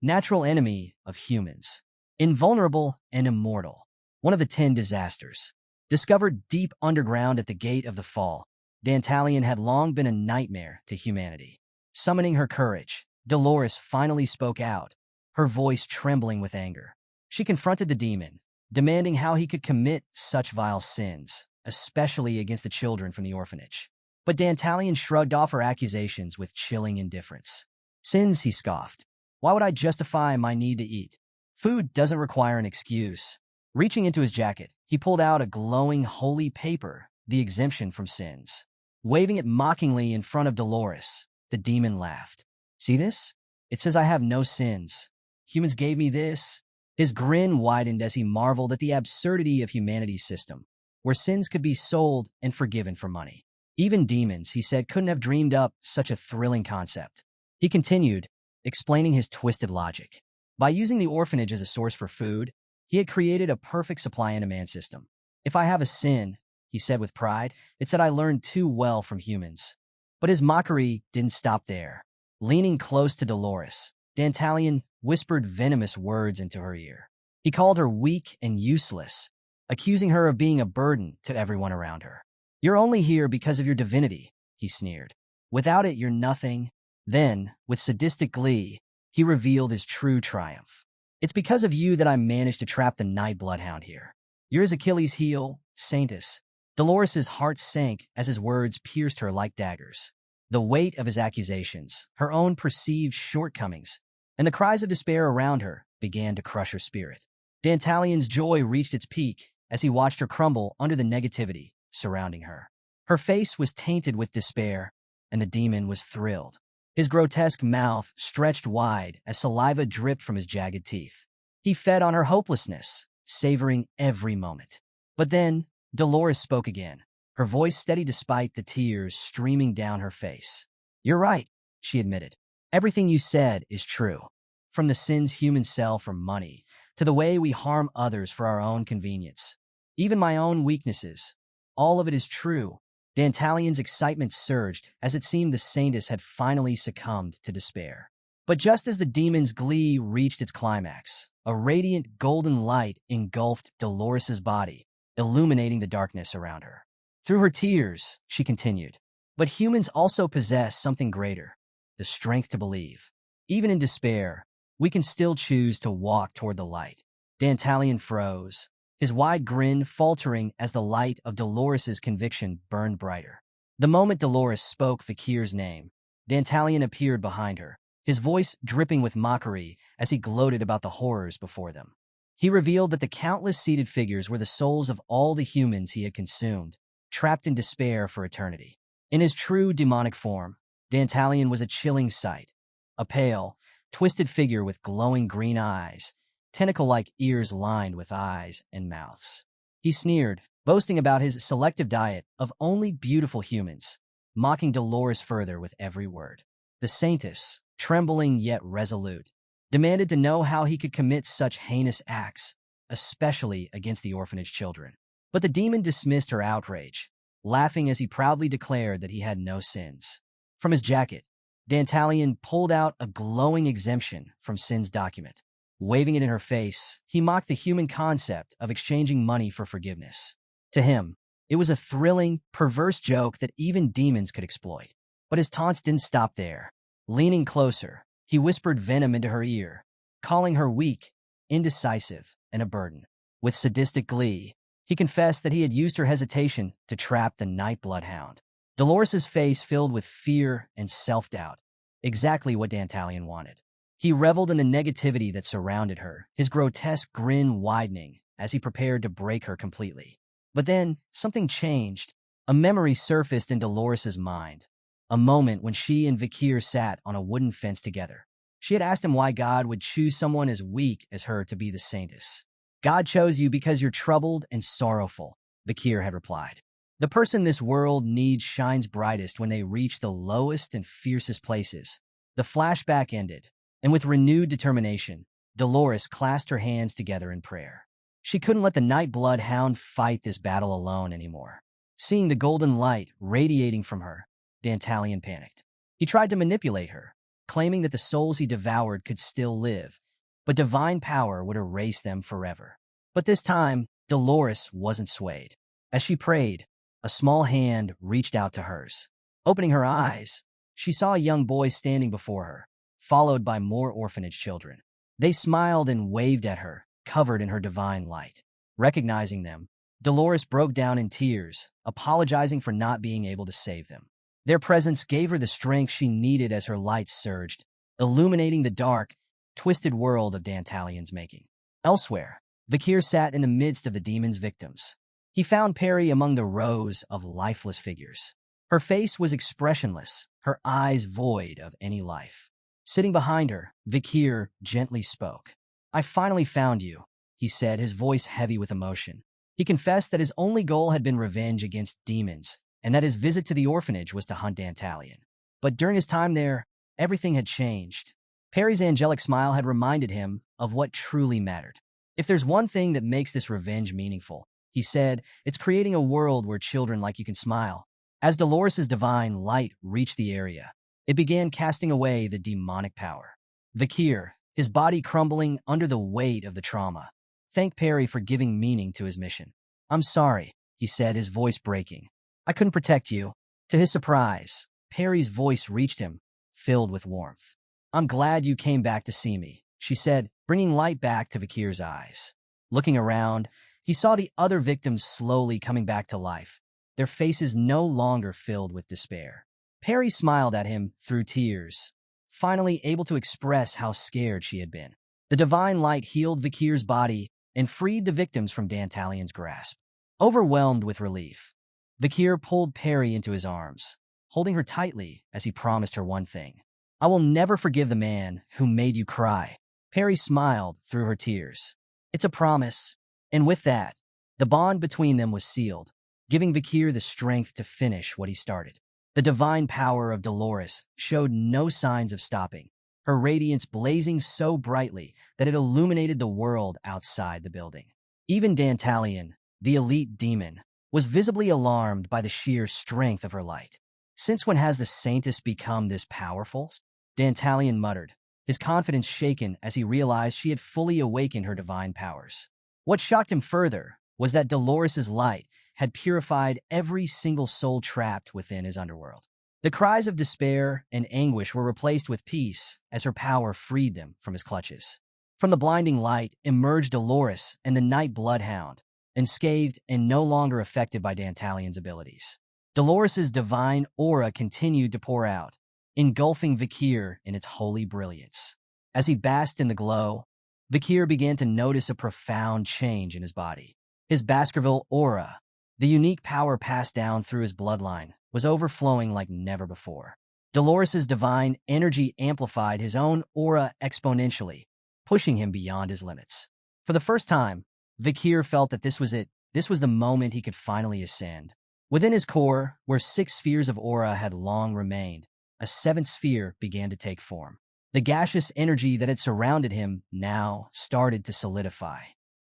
A: Natural enemy of humans. Invulnerable and immortal. One of the 10 disasters. Discovered deep underground at the Gate of the Fall, Dantalion had long been a nightmare to humanity. Summoning her courage, Dolores finally spoke out, her voice trembling with anger. She confronted the demon, demanding how he could commit such vile sins, especially against the children from the orphanage. But Dantalion shrugged off her accusations with chilling indifference. "Sins," he scoffed. "Why would I justify my need to eat? Food doesn't require an excuse." Reaching into his jacket, he pulled out a glowing holy paper, the exemption from sins. Waving it mockingly in front of Dolores, the demon laughed. "See this? It says I have no sins. Humans gave me this." His grin widened as he marveled at the absurdity of humanity's system, where sins could be sold and forgiven for money. Even demons, he said, couldn't have dreamed up such a thrilling concept. He continued, explaining his twisted logic. By using the orphanage as a source for food, he had created a perfect supply and demand system. "If I have a sin," he said with pride, "it's that I learned too well from humans." But his mockery didn't stop there. Leaning close to Dolores, Dantalion whispered venomous words into her ear. He called her weak and useless, accusing her of being a burden to everyone around her. "You're only here because of your divinity," he sneered. "Without it, you're nothing." Then, with sadistic glee, he revealed his true triumph. "It's because of you that I managed to trap the Night Bloodhound here. You're his Achilles' heel, Saintus." Dolores' heart sank as his words pierced her like daggers. The weight of his accusations, her own perceived shortcomings, and the cries of despair around her began to crush her spirit. Dantalion's joy reached its peak as he watched her crumble under the negativity surrounding her. Her face was tainted with despair, and the demon was thrilled. His grotesque mouth stretched wide as saliva dripped from his jagged teeth. He fed on her hopelessness, savoring every moment. But then, Dolores spoke again, her voice steady despite the tears streaming down her face. "You're right," she admitted. "Everything you said is true. From the sins humans sell for money, to the way we harm others for our own convenience. Even my own weaknesses. All of it is true." Dantalion's excitement surged as it seemed the Saintus had finally succumbed to despair. But just as the demon's glee reached its climax, a radiant golden light engulfed Dolores' body, illuminating the darkness around her. Through her tears, she continued, "But humans also possess something greater, the strength to believe. Even in despair, we can still choose to walk toward the light." Dantalion froze, his wide grin faltering as the light of Dolores' conviction burned brighter. The moment Dolores spoke Vakir's name, Dantalion appeared behind her, his voice dripping with mockery as he gloated about the horrors before them. He revealed that the countless seated figures were the souls of all the humans he had consumed, trapped in despair for eternity. In his true demonic form, Dantalion was a chilling sight, a pale, twisted figure with glowing green eyes, tentacle-like ears lined with eyes and mouths. He sneered, boasting about his selective diet of only beautiful humans, mocking Dolores further with every word. The Saintess, trembling yet resolute, demanded to know how he could commit such heinous acts, especially against the orphanage children. But the demon dismissed her outrage, laughing as he proudly declared that he had no sins. From his jacket, Dantalion pulled out a glowing exemption from Sin's document. Waving it in her face, he mocked the human concept of exchanging money for forgiveness. To him, it was a thrilling, perverse joke that even demons could exploit. But his taunts didn't stop there. Leaning closer, he whispered venom into her ear, calling her weak, indecisive, and a burden. With sadistic glee, he confessed that he had used her hesitation to trap the night bloodhound. Dolores's face filled with fear and self-doubt, exactly what Dantalion wanted. He reveled in the negativity that surrounded her, his grotesque grin widening as he prepared to break her completely. But then, something changed. A memory surfaced in Dolores's mind, a moment when she and Vakir sat on a wooden fence together. She had asked him why God would choose someone as weak as her to be the Saintess. God chose you because you're troubled and sorrowful, Vakir had replied. The person this world needs shines brightest when they reach the lowest and fiercest places. The flashback ended, and with renewed determination, Dolores clasped her hands together in prayer. She couldn't let the night bloodhound fight this battle alone anymore. Seeing the golden light radiating from her, Dantalion panicked. He tried to manipulate her, claiming that the souls he devoured could still live, but divine power would erase them forever. But this time, Dolores wasn't swayed. As she prayed, a small hand reached out to hers. Opening her eyes, she saw a young boy standing before her, followed by more orphanage children. They smiled and waved at her, covered in her divine light. Recognizing them, Dolores broke down in tears, apologizing for not being able to save them. Their presence gave her the strength she needed as her light surged, illuminating the dark, twisted world of Dantalion's making. Elsewhere, Vakir sat in the midst of the demon's victims. He found Perry among the rows of lifeless figures. Her face was expressionless, her eyes void of any life. Sitting behind her, Vakir gently spoke. "I finally found you," he said, his voice heavy with emotion. He confessed that his only goal had been revenge against demons, and that his visit to the orphanage was to hunt Dantalion. But during his time there, everything had changed. Perry's angelic smile had reminded him of what truly mattered. "If there's one thing that makes this revenge meaningful," he said, "it's creating a world where children like you can smile." As Dolores's divine light reached the area, it began casting away the demonic power. Vakir, his body crumbling under the weight of the trauma, thanked Perry for giving meaning to his mission. "I'm sorry," he said, his voice breaking. "I couldn't protect you." To his surprise, Perry's voice reached him, filled with warmth. "I'm glad you came back to see me," she said, bringing light back to Vakir's eyes. Looking around, he saw the other victims slowly coming back to life, their faces no longer filled with despair. Perry smiled at him through tears, finally able to express how scared she had been. The divine light healed Vakir's body and freed the victims from Dantalion's grasp. Overwhelmed with relief, Vakir pulled Perry into his arms, holding her tightly as he promised her one thing. "I will never forgive the man who made you cry." Perry smiled through her tears. "It's a promise." And with that, the bond between them was sealed, giving Vakir the strength to finish what he started. The divine power of Dolores showed no signs of stopping, her radiance blazing so brightly that it illuminated the world outside the building. Even Dantalion, the elite demon, was visibly alarmed by the sheer strength of her light. "Since when has the Saintess become this powerful?" Dantalion muttered, his confidence shaken as he realized she had fully awakened her divine powers. What shocked him further was that Dolores's light had purified every single soul trapped within his underworld. The cries of despair and anguish were replaced with peace as her power freed them from his clutches. From the blinding light emerged Dolores and the night bloodhound, unscathed and no longer affected by Dantalion's abilities. Dolores's divine aura continued to pour out, engulfing Vakir in its holy brilliance. As he basked in the glow, Vakir began to notice a profound change in his body. His Baskerville aura, the unique power passed down through his bloodline, was overflowing like never before. Dolores's divine energy amplified his own aura exponentially, pushing him beyond his limits. For the first time, Vakir felt that this was it. This was the moment he could finally ascend. Within his core, where 6 spheres of aura had long remained, a 7th sphere began to take form. The gaseous energy that had surrounded him now started to solidify.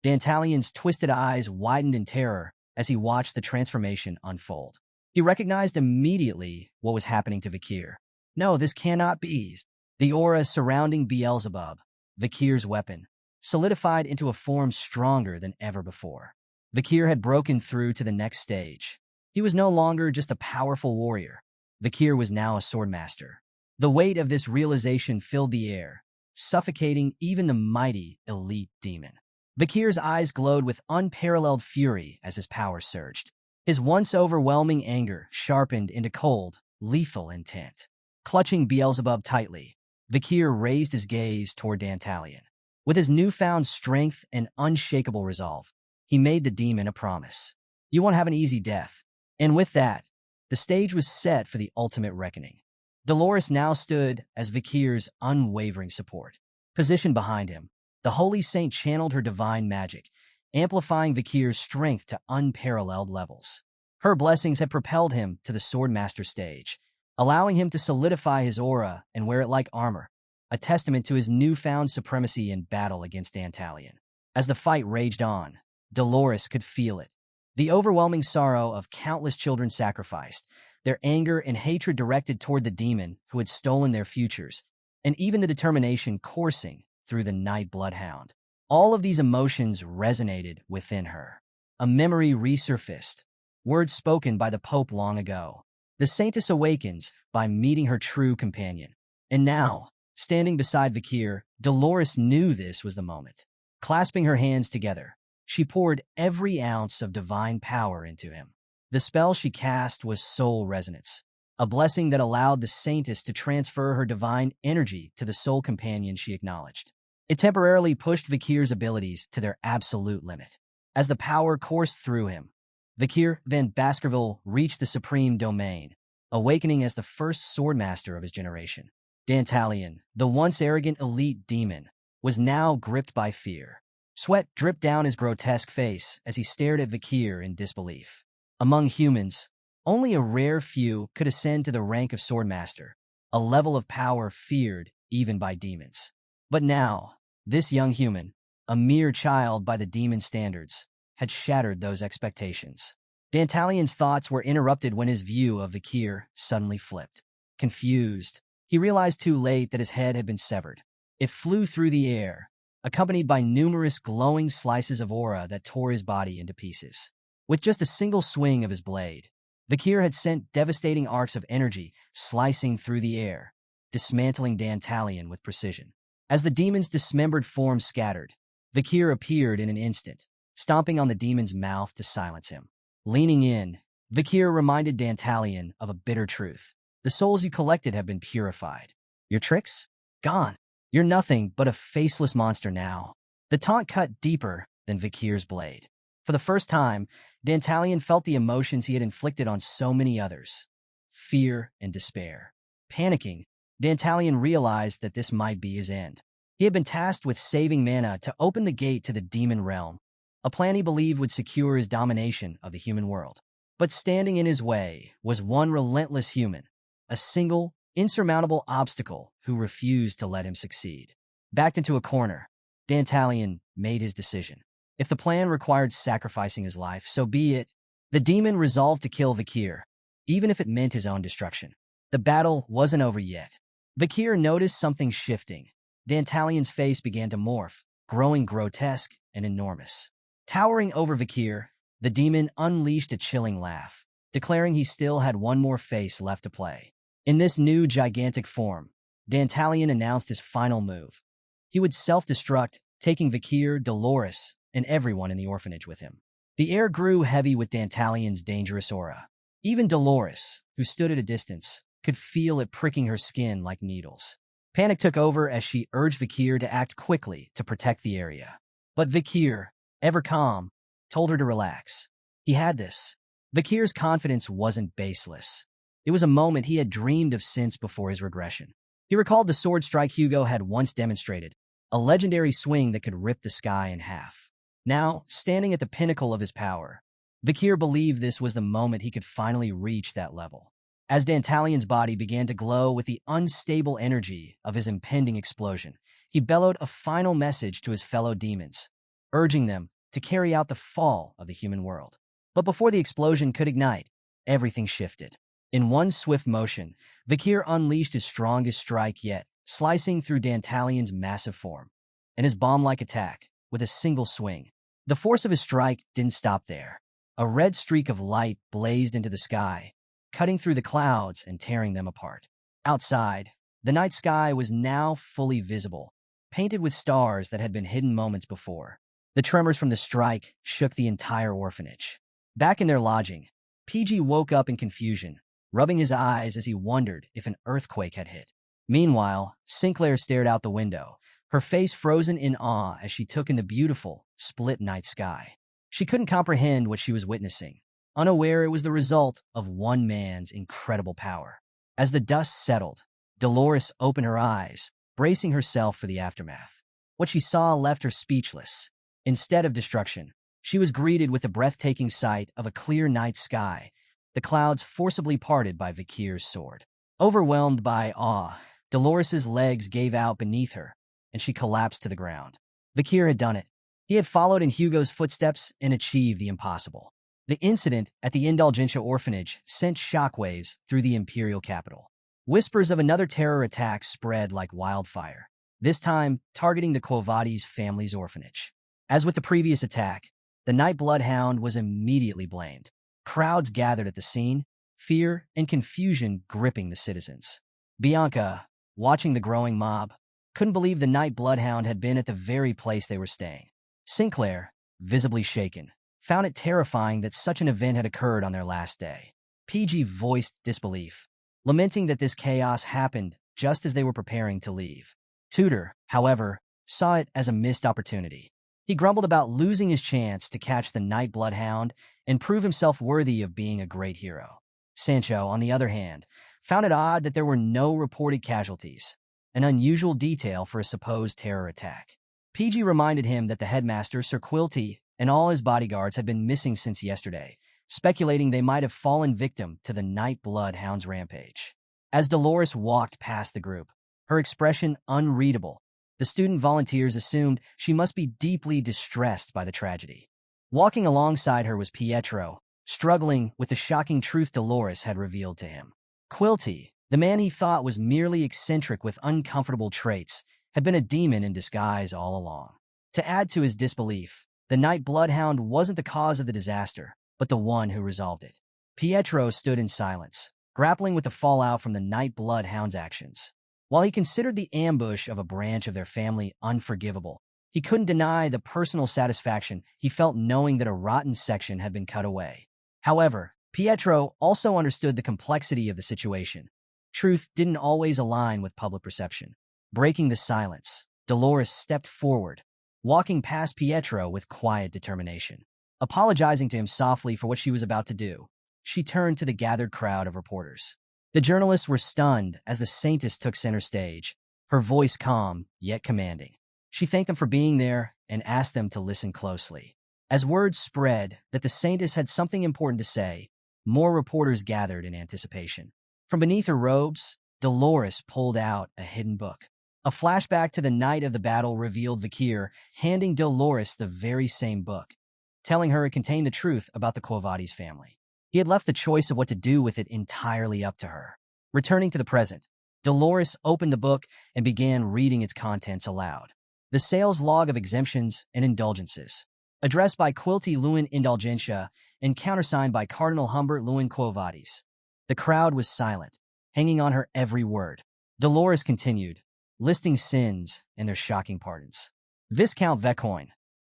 A: Dantalion's twisted eyes widened in terror as he watched the transformation unfold. He recognized immediately what was happening to Vakir. No, this cannot be. The aura surrounding Beelzebub, Vakir's weapon, solidified into a form stronger than ever before. Vakir had broken through to the next stage. He was no longer just a powerful warrior. Vakir was now a swordmaster. The weight of this realization filled the air, suffocating even the mighty elite demon. Vakir's eyes glowed with unparalleled fury as his power surged. His once overwhelming anger sharpened into cold, lethal intent. Clutching Beelzebub tightly, Vakir raised his gaze toward Dantalion. With his newfound strength and unshakable resolve, he made the demon a promise. You won't have an easy death. And with that, the stage was set for the ultimate reckoning. Dolores now stood as Vakir's unwavering support. Positioned behind him, the Holy Saint channeled her divine magic, amplifying Vakir's strength to unparalleled levels. Her blessings had propelled him to the Swordmaster stage, allowing him to solidify his aura and wear it like armor, a testament to his newfound supremacy in battle against Dantalion. As the fight raged on, Dolores could feel it. The overwhelming sorrow of countless children sacrificed, their anger and hatred directed toward the demon who had stolen their futures, and even the determination coursing through the night bloodhound. All of these emotions resonated within her. A memory resurfaced, words spoken by the Pope long ago. The Saintess awakens by meeting her true companion. And now, standing beside Vakir, Dolores knew this was the moment. Clasping her hands together, she poured every ounce of divine power into him. The spell she cast was soul resonance, a blessing that allowed the Saintess to transfer her divine energy to the soul companion she acknowledged. It temporarily pushed Vakir's abilities to their absolute limit. As the power coursed through him, Vakir Van Baskerville reached the supreme domain, awakening as the first swordmaster of his generation. Dantalion, the once arrogant elite demon, was now gripped by fear. Sweat dripped down his grotesque face as he stared at Vakir in disbelief. Among humans, only a rare few could ascend to the rank of swordmaster, a level of power feared even by demons. But now, this young human, a mere child by the demon standards, had shattered those expectations. Dantalion's thoughts were interrupted when his view of Vakir suddenly flipped. Confused, he realized too late that his head had been severed. It flew through the air, accompanied by numerous glowing slices of aura that tore his body into pieces. With just a single swing of his blade, Vakir had sent devastating arcs of energy slicing through the air, dismantling Dantalion with precision. As the demon's dismembered form scattered, Vakir appeared in an instant, stomping on the demon's mouth to silence him. Leaning in, Vakir reminded Dantalion of a bitter truth. The souls you collected have been purified. Your tricks? Gone. You're nothing but a faceless monster now. The taunt cut deeper than Vakir's blade. For the first time, Dantalion felt the emotions he had inflicted on so many others. Fear and despair. Panicking, Dantalion realized that this might be his end. He had been tasked with saving mana to open the gate to the demon realm, a plan he believed would secure his domination of the human world. But standing in his way was one relentless human, a single, insurmountable obstacle who refused to let him succeed. Backed into a corner, Dantalion made his decision. If the plan required sacrificing his life, so be it. The demon resolved to kill Vakir, even if it meant his own destruction. The battle wasn't over yet. Vakir noticed something shifting. Dantalion's face began to morph, growing grotesque and enormous. Towering over Vakir, the demon unleashed a chilling laugh, declaring he still had one more face left to play. In this new gigantic form, Dantalion announced his final move. He would self-destruct, taking Vakir, Dolores, and everyone in the orphanage with him. The air grew heavy with Dantalion's dangerous aura. Even Dolores, who stood at a distance, could feel it pricking her skin like needles. Panic took over as she urged Vakir to act quickly to protect the area. But Vakir, ever calm, told her to relax. He had this. Vakir's confidence wasn't baseless. It was a moment he had dreamed of since before his regression. He recalled the sword strike Hugo had once demonstrated, a legendary swing that could rip the sky in half. Now, standing at the pinnacle of his power, Vakir believed this was the moment he could finally reach that level. As Dantalion's body began to glow with the unstable energy of his impending explosion, he bellowed a final message to his fellow demons, urging them to carry out the fall of the human world. But before the explosion could ignite, everything shifted. In one swift motion, Vakir unleashed his strongest strike yet, slicing through Dantalion's massive form. And his bomb-like attack, with a single swing. The force of his strike didn't stop there. A red streak of light blazed into the sky, cutting through the clouds and tearing them apart. Outside, the night sky was now fully visible, painted with stars that had been hidden moments before. The tremors from the strike shook the entire orphanage. Back in their lodging, PG woke up in confusion, rubbing his eyes as he wondered if an earthquake had hit. Meanwhile, Sinclair stared out the window, her face frozen in awe as she took in the beautiful, split night sky. She couldn't comprehend what she was witnessing, unaware it was the result of one man's incredible power. As the dust settled, Dolores opened her eyes, bracing herself for the aftermath. What she saw left her speechless. Instead of destruction, she was greeted with the breathtaking sight of a clear night sky, the clouds forcibly parted by Vakir's sword. Overwhelmed by awe, Dolores's legs gave out beneath her, and she collapsed to the ground. Vakir had done it. He had followed in Hugo's footsteps and achieved the impossible. The incident at the Indulgentia orphanage sent shockwaves through the imperial capital. Whispers of another terror attack spread like wildfire, this time targeting the Quo Vadis family's orphanage. As with the previous attack, the Night Bloodhound was immediately blamed. Crowds gathered at the scene, fear and confusion gripping the citizens. Bianca, watching the growing mob, couldn't believe the Night Bloodhound had been at the very place they were staying. Sinclair, visibly shaken, found it terrifying that such an event had occurred on their last day. PG voiced disbelief, lamenting that this chaos happened just as they were preparing to leave. Tudor, however, saw it as a missed opportunity. He grumbled about losing his chance to catch the Night Bloodhound and prove himself worthy of being a great hero. Sancho, on the other hand, found it odd that there were no reported casualties, an unusual detail for a supposed terror attack. PG reminded him that the headmaster, Sir Quilty, and all his bodyguards had been missing since yesterday, speculating they might have fallen victim to the Night Bloodhound's rampage. As Dolores walked past the group, her expression unreadable, the student volunteers assumed she must be deeply distressed by the tragedy. Walking alongside her was Pietro, struggling with the shocking truth Dolores had revealed to him. Quilty, the man he thought was merely eccentric with uncomfortable traits, had been a demon in disguise all along. To add to his disbelief, the Night Bloodhound wasn't the cause of the disaster, but the one who resolved it. Pietro stood in silence, grappling with the fallout from the Night Bloodhound's actions. While he considered the ambush of a branch of their family unforgivable, he couldn't deny the personal satisfaction he felt knowing that a rotten section had been cut away. However, Pietro also understood the complexity of the situation. Truth didn't always align with public perception. Breaking the silence, Dolores stepped forward, walking past Pietro with quiet determination. Apologizing to him softly for what she was about to do, she turned to the gathered crowd of reporters. The journalists were stunned as the Saintess took center stage, her voice calm yet commanding. She thanked them for being there and asked them to listen closely. As word spread that the Saintess had something important to say, more reporters gathered in anticipation. From beneath her robes, Dolores pulled out a hidden book. A flashback to the night of the battle revealed Vakir handing Dolores the very same book, telling her it contained the truth about the Quo Vadis family. He had left the choice of what to do with it entirely up to her. Returning to the present, Dolores opened the book and began reading its contents aloud. The sales log of exemptions and indulgences, addressed by Quilty Lewin Indulgentia and countersigned by Cardinal Humbert Lewin Quo Vadis. The crowd was silent, hanging on her every word. Dolores continued, listing sins and their shocking pardons. Viscount Vecoin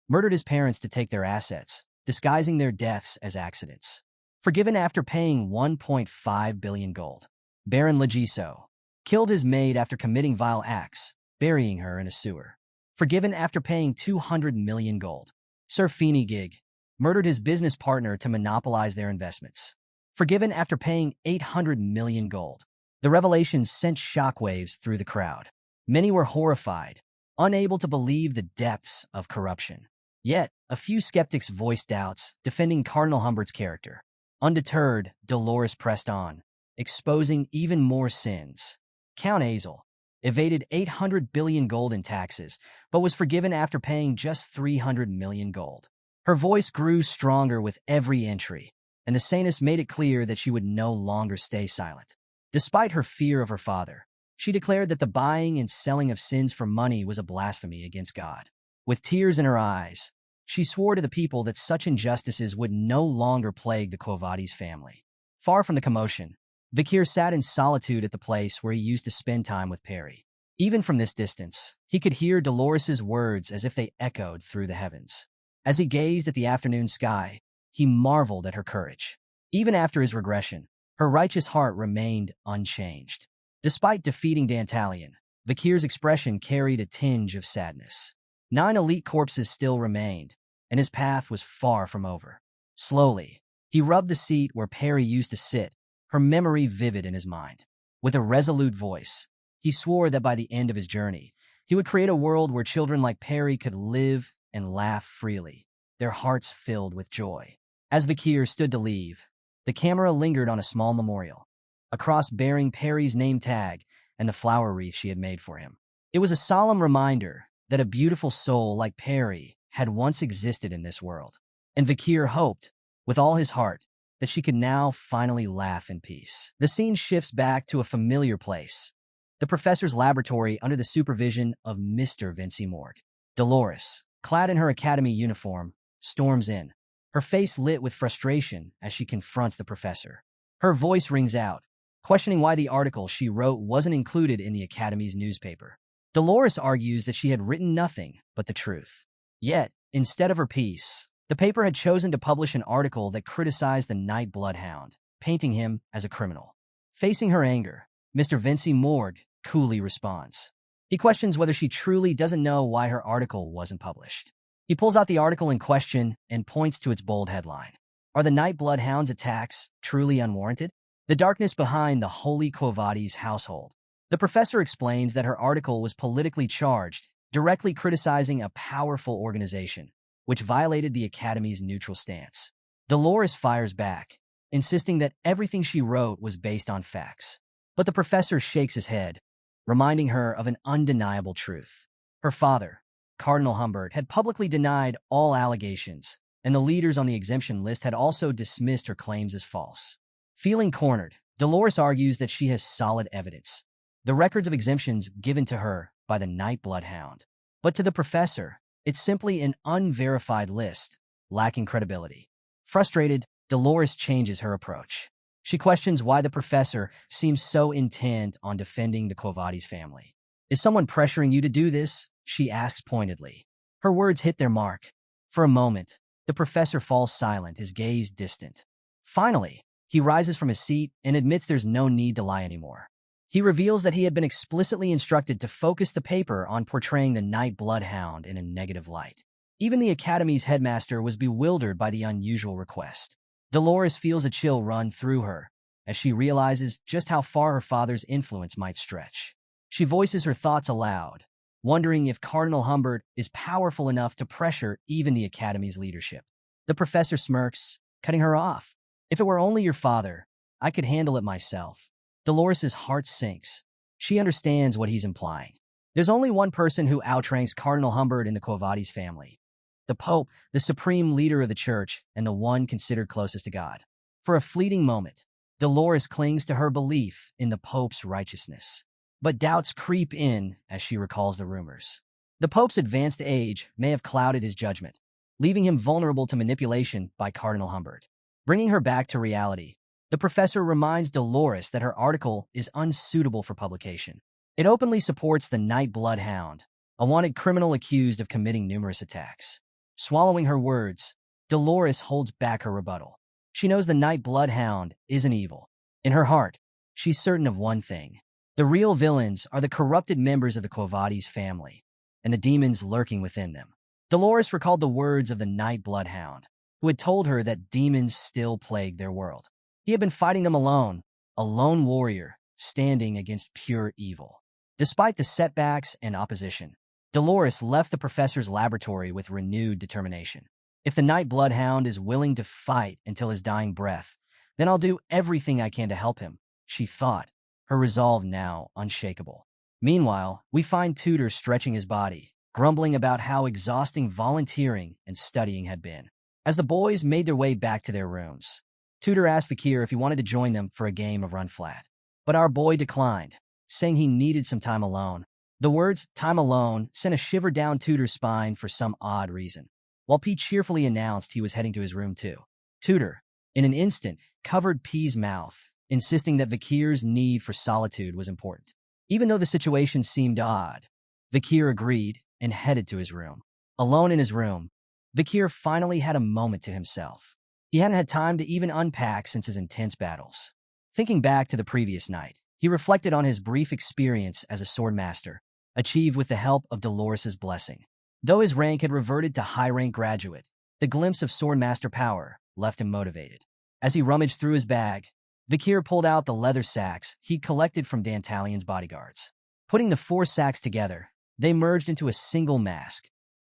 A: murdered his parents to take their assets, disguising their deaths as accidents. Forgiven after paying 1.5 billion gold. Baron Legiso killed his maid after committing vile acts, burying her in a sewer. Forgiven after paying 200 million gold. Sir Feeney murdered his business partner to monopolize their investments. Forgiven after paying 800 million gold. The revelations sent shockwaves through the crowd. Many were horrified, unable to believe the depths of corruption. Yet, a few skeptics voiced doubts, defending Cardinal Humbert's character. Undeterred, Dolores pressed on, exposing even more sins. Count Azel evaded 800 billion gold in taxes, but was forgiven after paying just 300 million gold. Her voice grew stronger with every entry, and the saintess made it clear that she would no longer stay silent. Despite her fear of her father, she declared that the buying and selling of sins for money was a blasphemy against God. With tears in her eyes, she swore to the people that such injustices would no longer plague the Quo Vadis family. Far from the commotion, Vakir sat in solitude at the place where he used to spend time with Perry. Even from this distance, he could hear Dolores's words as if they echoed through the heavens. As he gazed at the afternoon sky, he marveled at her courage. Even after his regression, her righteous heart remained unchanged. Despite defeating Dantalion, Vakir's expression carried a tinge of sadness. 9 elite corpses still remained, and his path was far from over. Slowly, he rubbed the seat where Perry used to sit, her memory vivid in his mind. With a resolute voice, he swore that by the end of his journey, he would create a world where children like Perry could live and laugh freely, their hearts filled with joy. As Vakir stood to leave, the camera lingered on a small memorial, a cross bearing Perry's name tag and the flower wreath she had made for him. It was a solemn reminder that a beautiful soul like Perry had once existed in this world, and Vakir hoped, with all his heart, that she could now finally laugh in peace. The scene shifts back to a familiar place, the professor's laboratory under the supervision of Mr. Vinci Morg. Dolores, clad in her academy uniform, storms in, her face lit with frustration as she confronts the professor. Her voice rings out, questioning why the article she wrote wasn't included in the academy's newspaper. Dolores argues that she had written nothing but the truth. Yet, instead of her piece, the paper had chosen to publish an article that criticized the Night Bloodhound, painting him as a criminal. Facing her anger, Mr. Vinci Morg coolly responds. He questions whether she truly doesn't know why her article wasn't published. He pulls out the article in question and points to its bold headline. Are the Night Bloodhound's attacks truly unwarranted? The darkness behind the Holy Quo Vadis household. The professor explains that her article was politically charged, directly criticizing a powerful organization, which violated the Academy's neutral stance. Dolores fires back, insisting that everything she wrote was based on facts. But the professor shakes his head, reminding her of an undeniable truth. Her father, Cardinal Humbert, had publicly denied all allegations, and the leaders on the exemption list had also dismissed her claims as false. Feeling cornered, Dolores argues that she has solid evidence, the records of exemptions given to her by the Night Bloodhound. But to the professor, it's simply an unverified list, lacking credibility. Frustrated, Dolores changes her approach. She questions why the professor seems so intent on defending the Quo Vadis family. Is someone pressuring you to do this? She asks pointedly. Her words hit their mark. For a moment, the professor falls silent, his gaze distant. Finally, he rises from his seat and admits there's no need to lie anymore. He reveals that he had been explicitly instructed to focus the paper on portraying the Night Bloodhound in a negative light. Even the Academy's headmaster was bewildered by the unusual request. Dolores feels a chill run through her as she realizes just how far her father's influence might stretch. She voices her thoughts aloud, wondering if Cardinal Humbert is powerful enough to pressure even the Academy's leadership. The professor smirks, cutting her off. If it were only your father, I could handle it myself. Dolores's heart sinks. She understands what he's implying. There's only one person who outranks Cardinal Humbert in the Quo Vadis family. The Pope, the supreme leader of the Church, and the one considered closest to God. For a fleeting moment, Dolores clings to her belief in the Pope's righteousness. But doubts creep in as she recalls the rumors. The Pope's advanced age may have clouded his judgment, leaving him vulnerable to manipulation by Cardinal Humbert. Bringing her back to reality, the professor reminds Dolores that her article is unsuitable for publication. It openly supports the Night Bloodhound, a wanted criminal accused of committing numerous attacks. Swallowing her words, Dolores holds back her rebuttal. She knows the Night Bloodhound isn't evil. In her heart, she's certain of one thing. The real villains are the corrupted members of the Quo Vadis family, and the demons lurking within them. Dolores recalled the words of the Night Bloodhound, who had told her that demons still plagued their world. He had been fighting them alone, a lone warrior, standing against pure evil. Despite the setbacks and opposition, Dolores left the professor's laboratory with renewed determination. If the Night Bloodhound is willing to fight until his dying breath, then I'll do everything I can to help him, she thought, her resolve now unshakable. Meanwhile, we find Tudor stretching his body, grumbling about how exhausting volunteering and studying had been. As the boys made their way back to their rooms, Tudor asked Vakir if he wanted to join them for a game of Run Flat. But our boy declined, saying he needed some time alone. The words, time alone, sent a shiver down Tudor's spine for some odd reason. While Pete cheerfully announced he was heading to his room too. Tudor, in an instant, covered P's mouth, insisting that Vakir's need for solitude was important. Even though the situation seemed odd, Vakir agreed and headed to his room. Alone in his room, Vakir finally had a moment to himself. He hadn't had time to even unpack since his intense battles. Thinking back to the previous night, he reflected on his brief experience as a sword master, achieved with the help of Dolores' blessing. Though his rank had reverted to high-rank graduate, the glimpse of swordmaster power left him motivated. As he rummaged through his bag, Vakir pulled out the leather sacks he'd collected from Dantalion's bodyguards. Putting the 4 sacks together, they merged into a single mask.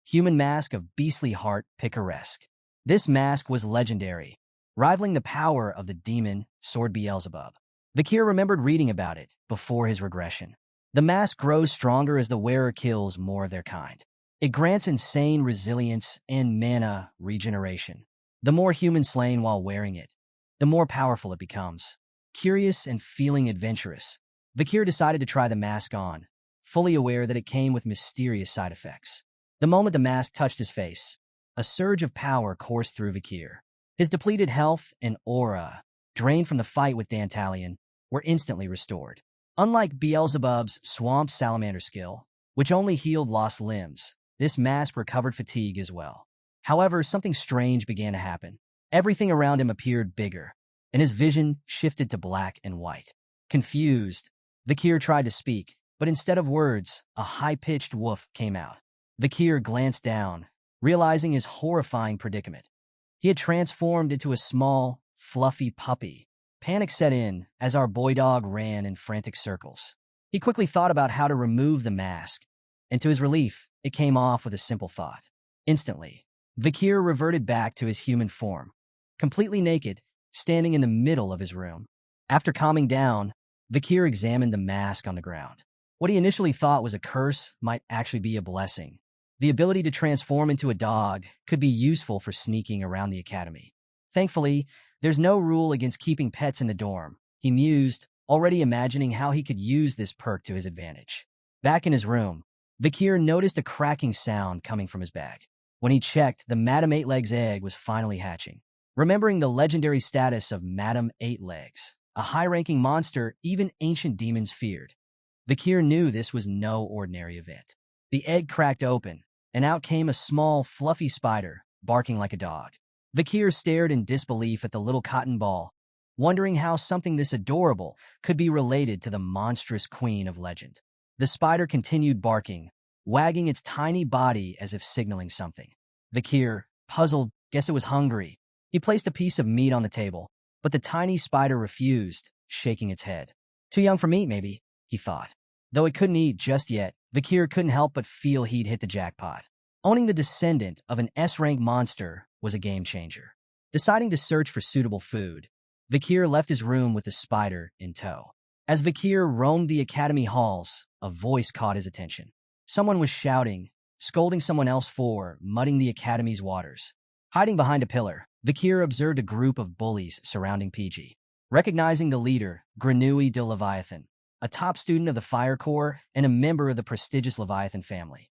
A: Human mask of beastly heart picaresque. This mask was legendary, rivaling the power of the demon sword Beelzebub. Vakir remembered reading about it before his regression. The mask grows stronger as the wearer kills more of their kind. It grants insane resilience and mana regeneration. The more humans slain while wearing it, the more powerful it becomes. Curious and feeling adventurous, Vakir decided to try the mask on, fully aware that it came with mysterious side effects. The moment the mask touched his face, a surge of power coursed through Vakir. His depleted health and aura, drained from the fight with Dantalion, were instantly restored. Unlike Beelzebub's swamp salamander skill, which only healed lost limbs, this mask recovered fatigue as well. However, something strange began to happen. Everything around him appeared bigger, and his vision shifted to black and white. Confused, Vakir tried to speak, but instead of words, a high-pitched woof came out. Vakir glanced down, realizing his horrifying predicament. He had transformed into a small, fluffy puppy. Panic set in as our boy dog ran in frantic circles. He quickly thought about how to remove the mask, and to his relief, it came off with a simple thought. Instantly, Vakir reverted back to his human form, completely naked, standing in the middle of his room. After calming down, Vakir examined the mask on the ground. What he initially thought was a curse might actually be a blessing. The ability to transform into a dog could be useful for sneaking around the academy. Thankfully, there's no rule against keeping pets in the dorm, he mused, already imagining how he could use this perk to his advantage. Back in his room, Vakir noticed a cracking sound coming from his bag. When he checked, the Madam Eight-Legs egg was finally hatching. Remembering the legendary status of Madam Eight-Legs, a high-ranking monster even ancient demons feared, Vakir knew this was no ordinary event. The egg cracked open, and out came a small, fluffy spider, barking like a dog. Vakir stared in disbelief at the little cotton ball, wondering how something this adorable could be related to the monstrous queen of legend. The spider continued barking, wagging its tiny body as if signaling something. Vakir, puzzled, guessed it was hungry. He placed a piece of meat on the table, but the tiny spider refused, shaking its head. Too young for meat, maybe, he thought. Though it couldn't eat just yet, Vakir couldn't help but feel he'd hit the jackpot. Owning the descendant of an S-rank monster was a game-changer. Deciding to search for suitable food, Vakir left his room with the spider in tow. As Vakir roamed the academy halls, a voice caught his attention. Someone was shouting, scolding someone else for mudding the academy's waters. Hiding behind a pillar, Vakir observed a group of bullies surrounding PG. Recognizing the leader, Grenouille de Leviathan, a top student of the Fire Corps and a member of the prestigious Leviathan family,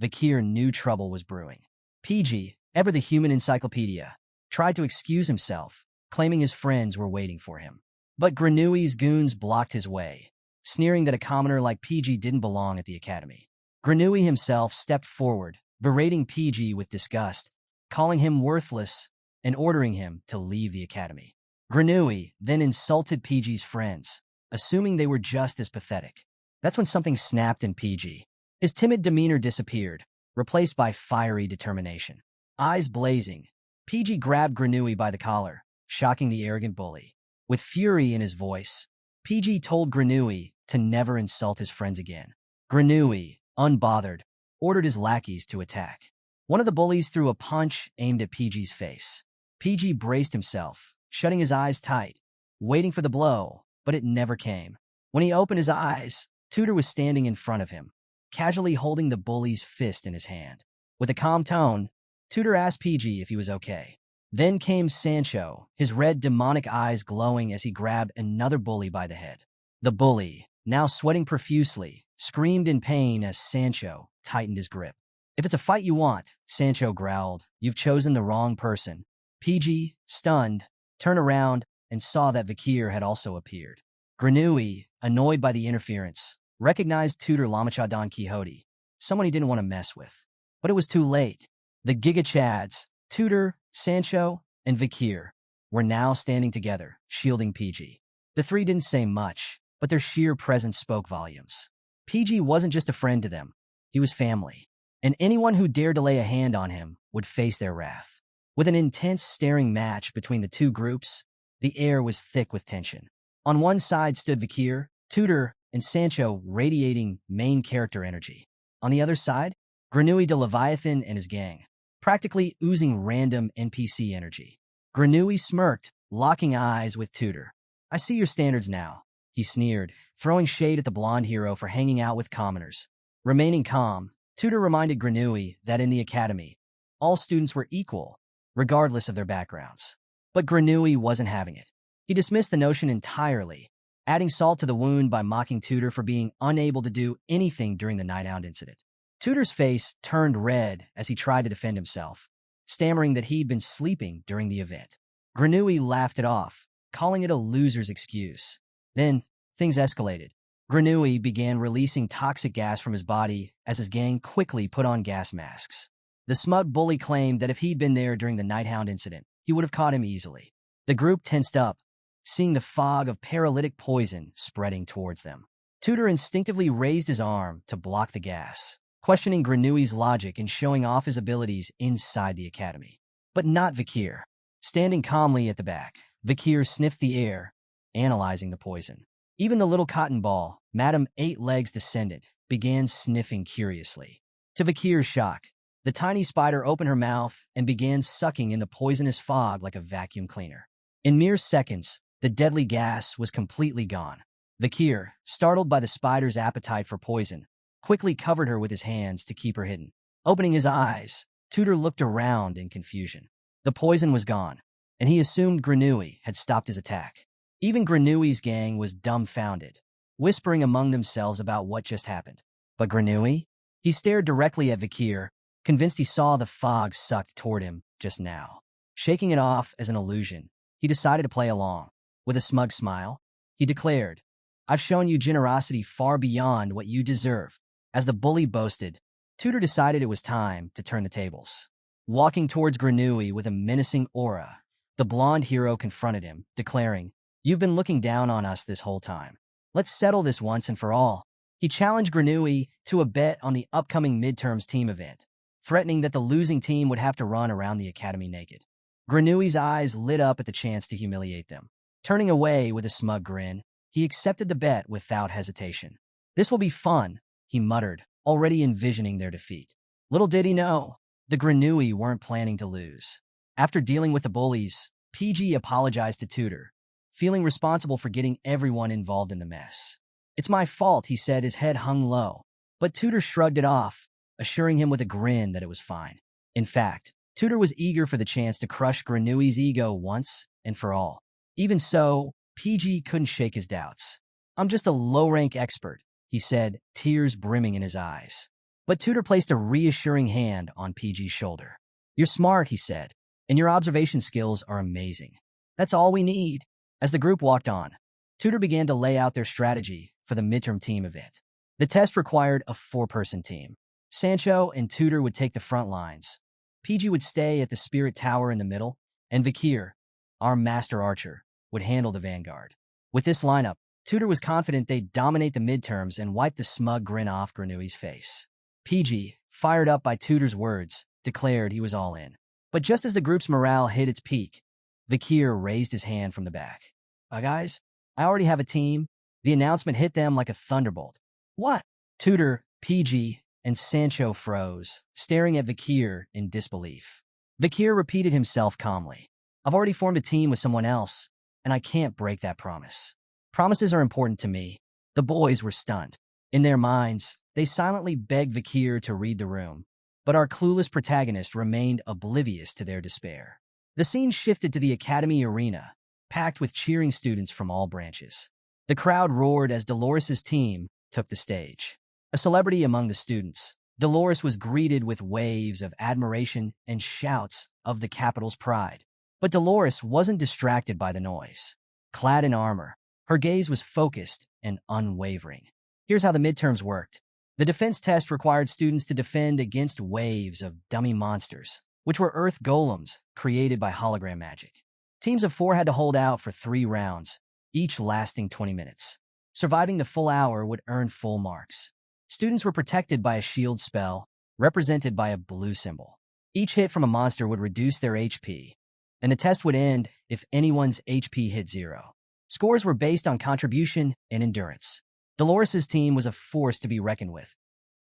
A: Vakir knew trouble was brewing. PG, ever the human encyclopedia, tried to excuse himself, claiming his friends were waiting for him. But Grenouille's goons blocked his way, sneering that a commoner like PG didn't belong at the academy. Grenouille himself stepped forward, berating PG with disgust, calling him worthless and ordering him to leave the academy. Grenouille then insulted PG's friends, assuming they were just as pathetic. That's when something snapped in PG. His timid demeanor disappeared, replaced by fiery determination. Eyes blazing, PG grabbed Grenouille by the collar, shocking the arrogant bully. With fury in his voice, PG told Grenouille to never insult his friends again. Grenouille, unbothered, ordered his lackeys to attack. One of the bullies threw a punch aimed at PG's face. PG braced himself, shutting his eyes tight, waiting for the blow, but it never came. When he opened his eyes, Tutor was standing in front of him, casually holding the bully's fist in his hand. With a calm tone, Tutor asked PG if he was okay. Then came Sancho, his red demonic eyes glowing as he grabbed another bully by the head. The bully, now sweating profusely, screamed in pain as Sancho tightened his grip. "If it's a fight you want," Sancho growled, "you've chosen the wrong person." PG, stunned, turned around and saw that Vakir had also appeared. Granui, annoyed by the interference, recognized Tutor Lamacha Don Quixote, someone he didn't want to mess with. But it was too late. The Giga Chads, Tutor, Sancho, and Vakir, were now standing together, shielding PG. The three didn't say much, but their sheer presence spoke volumes. PG wasn't just a friend to them, he was family, and anyone who dared to lay a hand on him would face their wrath. With an intense staring match between the two groups, the air was thick with tension. On one side stood Vakir, Tutor, and Sancho radiating main character energy. On the other side, Granui de Leviathan and his gang, practically oozing random NPC energy. Granui smirked, locking eyes with Tutor. "I see your standards now," he sneered, throwing shade at the blonde hero for hanging out with commoners. Remaining calm, Tutor reminded Granui that in the academy, all students were equal, regardless of their backgrounds. But Granui wasn't having it. He dismissed the notion entirely, adding salt to the wound by mocking Tutor for being unable to do anything during the Hound incident. Tutor's face turned red as he tried to defend himself, stammering that he'd been sleeping during the event. Granui laughed it off, calling it a loser's excuse. Then, things escalated. Granui began releasing toxic gas from his body as his gang quickly put on gas masks. The smug bully claimed that if he'd been there during the Hound incident, he would have caught him easily. The group tensed up, seeing the fog of paralytic poison spreading towards them. Tutor instinctively raised his arm to block the gas, questioning Granui's logic and showing off his abilities inside the academy. But not Vakir. Standing calmly at the back, Vakir sniffed the air, analyzing the poison. Even the little cotton ball, Madame Eight Legs' descendant, began sniffing curiously. To Vakir's shock, the tiny spider opened her mouth and began sucking in the poisonous fog like a vacuum cleaner. In mere seconds, the deadly gas was completely gone. Vakir, startled by the spider's appetite for poison, quickly covered her with his hands to keep her hidden. Opening his eyes, Tutor looked around in confusion. The poison was gone, and he assumed Granui had stopped his attack. Even Granui's gang was dumbfounded, whispering among themselves about what just happened. But Granui? He stared directly at Vakir, convinced he saw the fog sucked toward him just now. Shaking it off as an illusion, he decided to play along. With a smug smile, he declared, "I've shown you generosity far beyond what you deserve." As the bully boasted, Tutor decided it was time to turn the tables. Walking towards Granui with a menacing aura, the blonde hero confronted him, declaring, "You've been looking down on us this whole time. Let's settle this once and for all." He challenged Granui to a bet on the upcoming midterms team event, threatening that the losing team would have to run around the academy naked. Granui's eyes lit up at the chance to humiliate them. Turning away with a smug grin, he accepted the bet without hesitation. "This will be fun," he muttered, already envisioning their defeat. Little did he know, the Granui weren't planning to lose. After dealing with the bullies, PG apologized to Tutor, feeling responsible for getting everyone involved in the mess. "It's my fault," he said, his head hung low. But Tutor shrugged it off, assuring him with a grin that it was fine. In fact, Tutor was eager for the chance to crush Granui's ego once and for all. Even so, PG couldn't shake his doubts. "I'm just a low-rank expert," he said, tears brimming in his eyes. But Tutor placed a reassuring hand on PG's shoulder. "You're smart," he said, "and your observation skills are amazing. That's all we need." As the group walked on, Tutor began to lay out their strategy for the midterm team event. The test required a 4-person team. Sancho and Tutor would take the front lines. PG would stay at the Spirit Tower in the middle, and Vakir, our master archer, would handle the vanguard. With this lineup, Tutor was confident they'd dominate the midterms and wipe the smug grin off Granui's face. PG, fired up by Tutor's words, declared he was all in. But just as the group's morale hit its peak, Vakir raised his hand from the back. Guys, I already have a team." The announcement hit them like a thunderbolt. "What?" Tutor, PG, and Sancho froze, staring at Vakir in disbelief. Vakir repeated himself calmly. I've already formed a team with someone else, and I can't break that promise. Promises are important to me. The boys were stunned. In their minds, they silently begged Vakir to read the room, but our clueless protagonist remained oblivious to their despair. The scene shifted to the academy arena, packed with cheering students from all branches. The crowd roared as Dolores' team took the stage. A celebrity among the students, Dolores was greeted with waves of admiration and shouts of the capital's pride. But Dolores wasn't distracted by the noise. Clad in armor, her gaze was focused and unwavering. Here's how the midterms worked. The defense test required students to defend against waves of dummy monsters, which were earth golems created by hologram magic. Teams of 4 had to hold out for 3 rounds, each lasting 20 minutes. Surviving the full hour would earn full marks. Students were protected by a shield spell, represented by a blue symbol. Each hit from a monster would reduce their HP, and the test would end if anyone's HP hit 0. Scores were based on contribution and endurance. Dolores' team was a force to be reckoned with,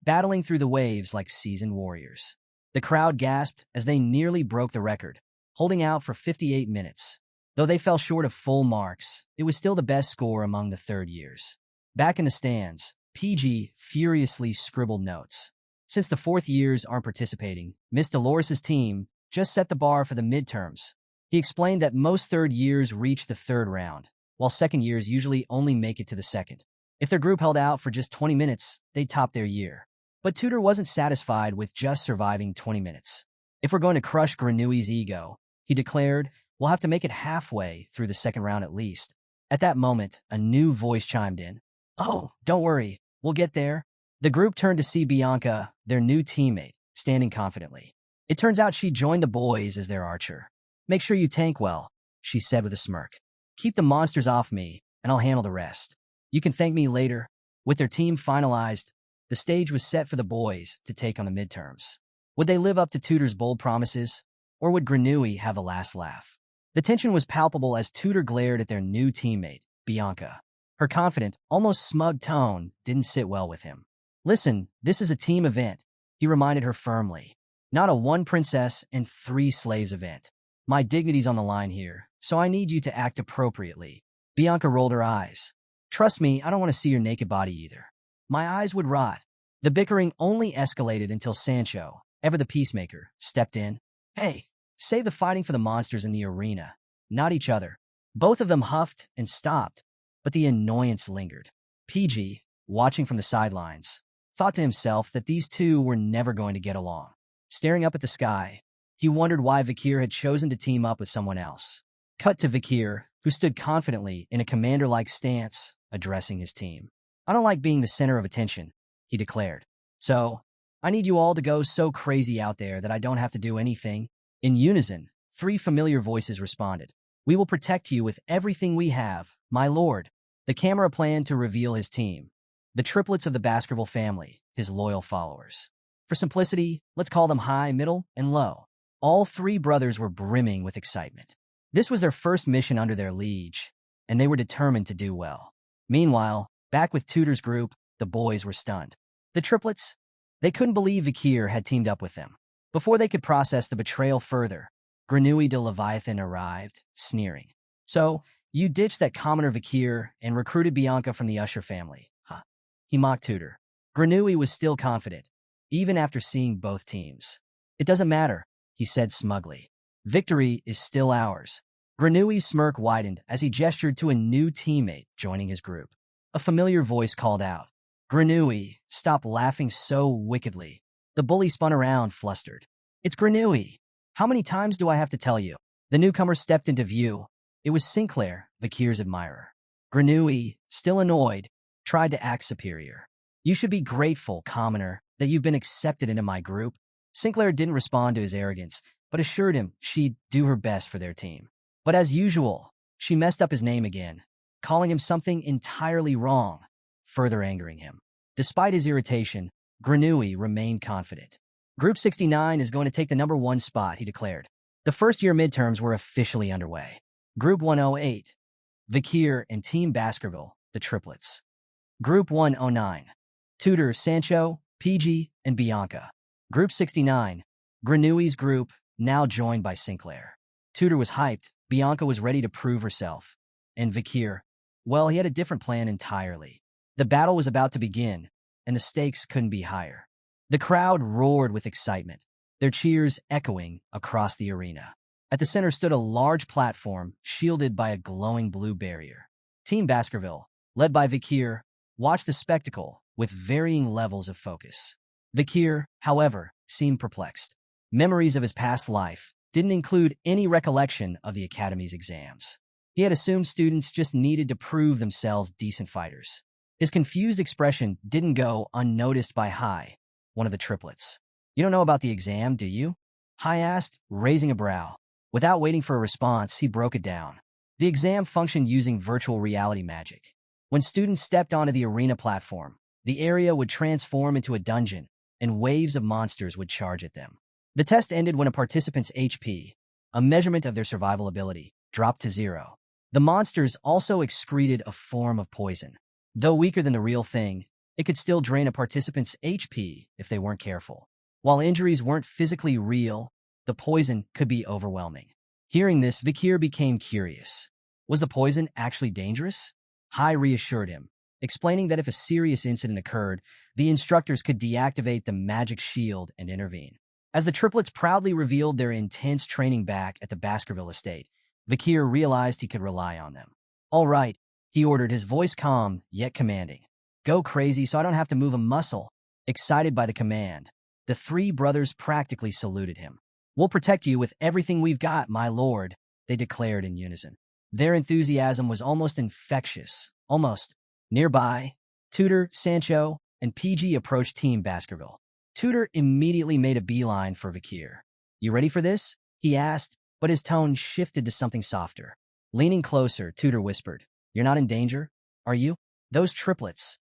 A: battling through the waves like seasoned warriors. The crowd gasped as they nearly broke the record, holding out for 58 minutes. Though they fell short of full marks, it was still the best score among the third years. Back in the stands, PG furiously scribbled notes. Since the fourth years aren't participating, Miss Dolores' team just set the bar for the midterms. He explained that most third years reach the third round, while second years usually only make it to the second. If their group held out for just 20 minutes, they'd top their year. But Tutor wasn't satisfied with just surviving 20 minutes. If we're going to crush Grenouille's ego, he declared, we'll have to make it halfway through the second round at least. At that moment, a new voice chimed in. Oh, don't worry, we'll get there. The group turned to see Bianca, their new teammate, standing confidently. It turns out she joined the boys as their archer. Make sure you tank well, she said with a smirk. Keep the monsters off me, and I'll handle the rest. You can thank me later. With their team finalized, the stage was set for the boys to take on the midterms. Would they live up to Tutor's bold promises, or would Grenouille have the last laugh? The tension was palpable as Tutor glared at their new teammate, Bianca. Her confident, almost smug tone didn't sit well with him. Listen, this is a team event, he reminded her firmly. Not a 1 princess and 3 slaves event. My dignity's on the line here, so I need you to act appropriately. Bianca rolled her eyes. Trust me, I don't want to see your naked body either. My eyes would rot. The bickering only escalated until Sancho, ever the peacemaker, stepped in. Hey, save the fighting for the monsters in the arena, not each other. Both of them huffed and stopped, but the annoyance lingered. PG, watching from the sidelines, thought to himself that these two were never going to get along. Staring up at the sky, he wondered why Vakir had chosen to team up with someone else. Cut to Vakir, who stood confidently in a commander-like stance, addressing his team. I don't like being the center of attention, he declared. So, I need you all to go so crazy out there that I don't have to do anything. In unison, 3 familiar voices responded. We will protect you with everything we have, my lord. The camera planned to reveal his team. The triplets of the Baskerville family, his loyal followers. For simplicity, let's call them high, middle, and low. All 3 brothers were brimming with excitement. This was their first mission under their liege, and they were determined to do well. Meanwhile, back with Tutor's group, the boys were stunned. The triplets? They couldn't believe Vakir had teamed up with them. Before they could process the betrayal further, Grenouille de Leviathan arrived, sneering. So, you ditched that commoner Vakir and recruited Bianca from the Usher family, huh? He mocked Tutor. Grenouille was still confident, even after seeing both teams. It doesn't matter, he said smugly. Victory is still ours. Grenouille's smirk widened as he gestured to a new teammate joining his group. A familiar voice called out. Grenouille, stop laughing so wickedly. The bully spun around, flustered. It's Grenouille. How many times do I have to tell you? The newcomer stepped into view. It was Sinclair, Vakir's admirer. Grenouille, still annoyed, tried to act superior. You should be grateful, commoner, that you've been accepted into my group. Sinclair didn't respond to his arrogance, but assured him she'd do her best for their team. But as usual, she messed up his name again, calling him something entirely wrong, further angering him. Despite his irritation, Grenouille remained confident. Group 69 is going to take the number 1 spot, he declared. The first-year midterms were officially underway. Group 108, Vakir and Team Baskerville, the triplets. Group 109, Tutor, Sancho, PG, and Bianca. Group 69, Granui's group, now joined by Sinclair. Tudor was hyped, Bianca was ready to prove herself. And Vakir, well, he had a different plan entirely. The battle was about to begin, and the stakes couldn't be higher. The crowd roared with excitement, their cheers echoing across the arena. At the center stood a large platform, shielded by a glowing blue barrier. Team Baskerville, led by Vakir, watched the spectacle with varying levels of focus. Vakir, however, seemed perplexed. Memories of his past life didn't include any recollection of the Academy's exams. He had assumed students just needed to prove themselves decent fighters. His confused expression didn't go unnoticed by Hai, one of the triplets. "You don't know about the exam, do you?" Hai asked, raising a brow. Without waiting for a response, he broke it down. The exam functioned using virtual reality magic. When students stepped onto the arena platform, the area would transform into a dungeon, and waves of monsters would charge at them. The test ended when a participant's HP, a measurement of their survival ability, dropped to 0. The monsters also excreted a form of poison. Though weaker than the real thing, it could still drain a participant's HP if they weren't careful. While injuries weren't physically real, the poison could be overwhelming. Hearing this, Vakir became curious. Was the poison actually dangerous? Hai reassured him, explaining that if a serious incident occurred, the instructors could deactivate the magic shield and intervene. As the triplets proudly revealed their intense training back at the Baskerville estate, Vakir realized he could rely on them. "All right," he ordered, his voice calm yet commanding. "Go crazy so I don't have to move a muscle." Excited by the command, the three brothers practically saluted him. "We'll protect you with everything we've got, my lord," they declared in unison. Their enthusiasm was almost infectious. Almost. Nearby, Tudor, Sancho, and PG approached Team Baskerville. Tudor immediately made a beeline for Vakir. "You ready for this?" he asked, but his tone shifted to something softer. Leaning closer, Tudor whispered, "You're not in danger, are you? Those triplets,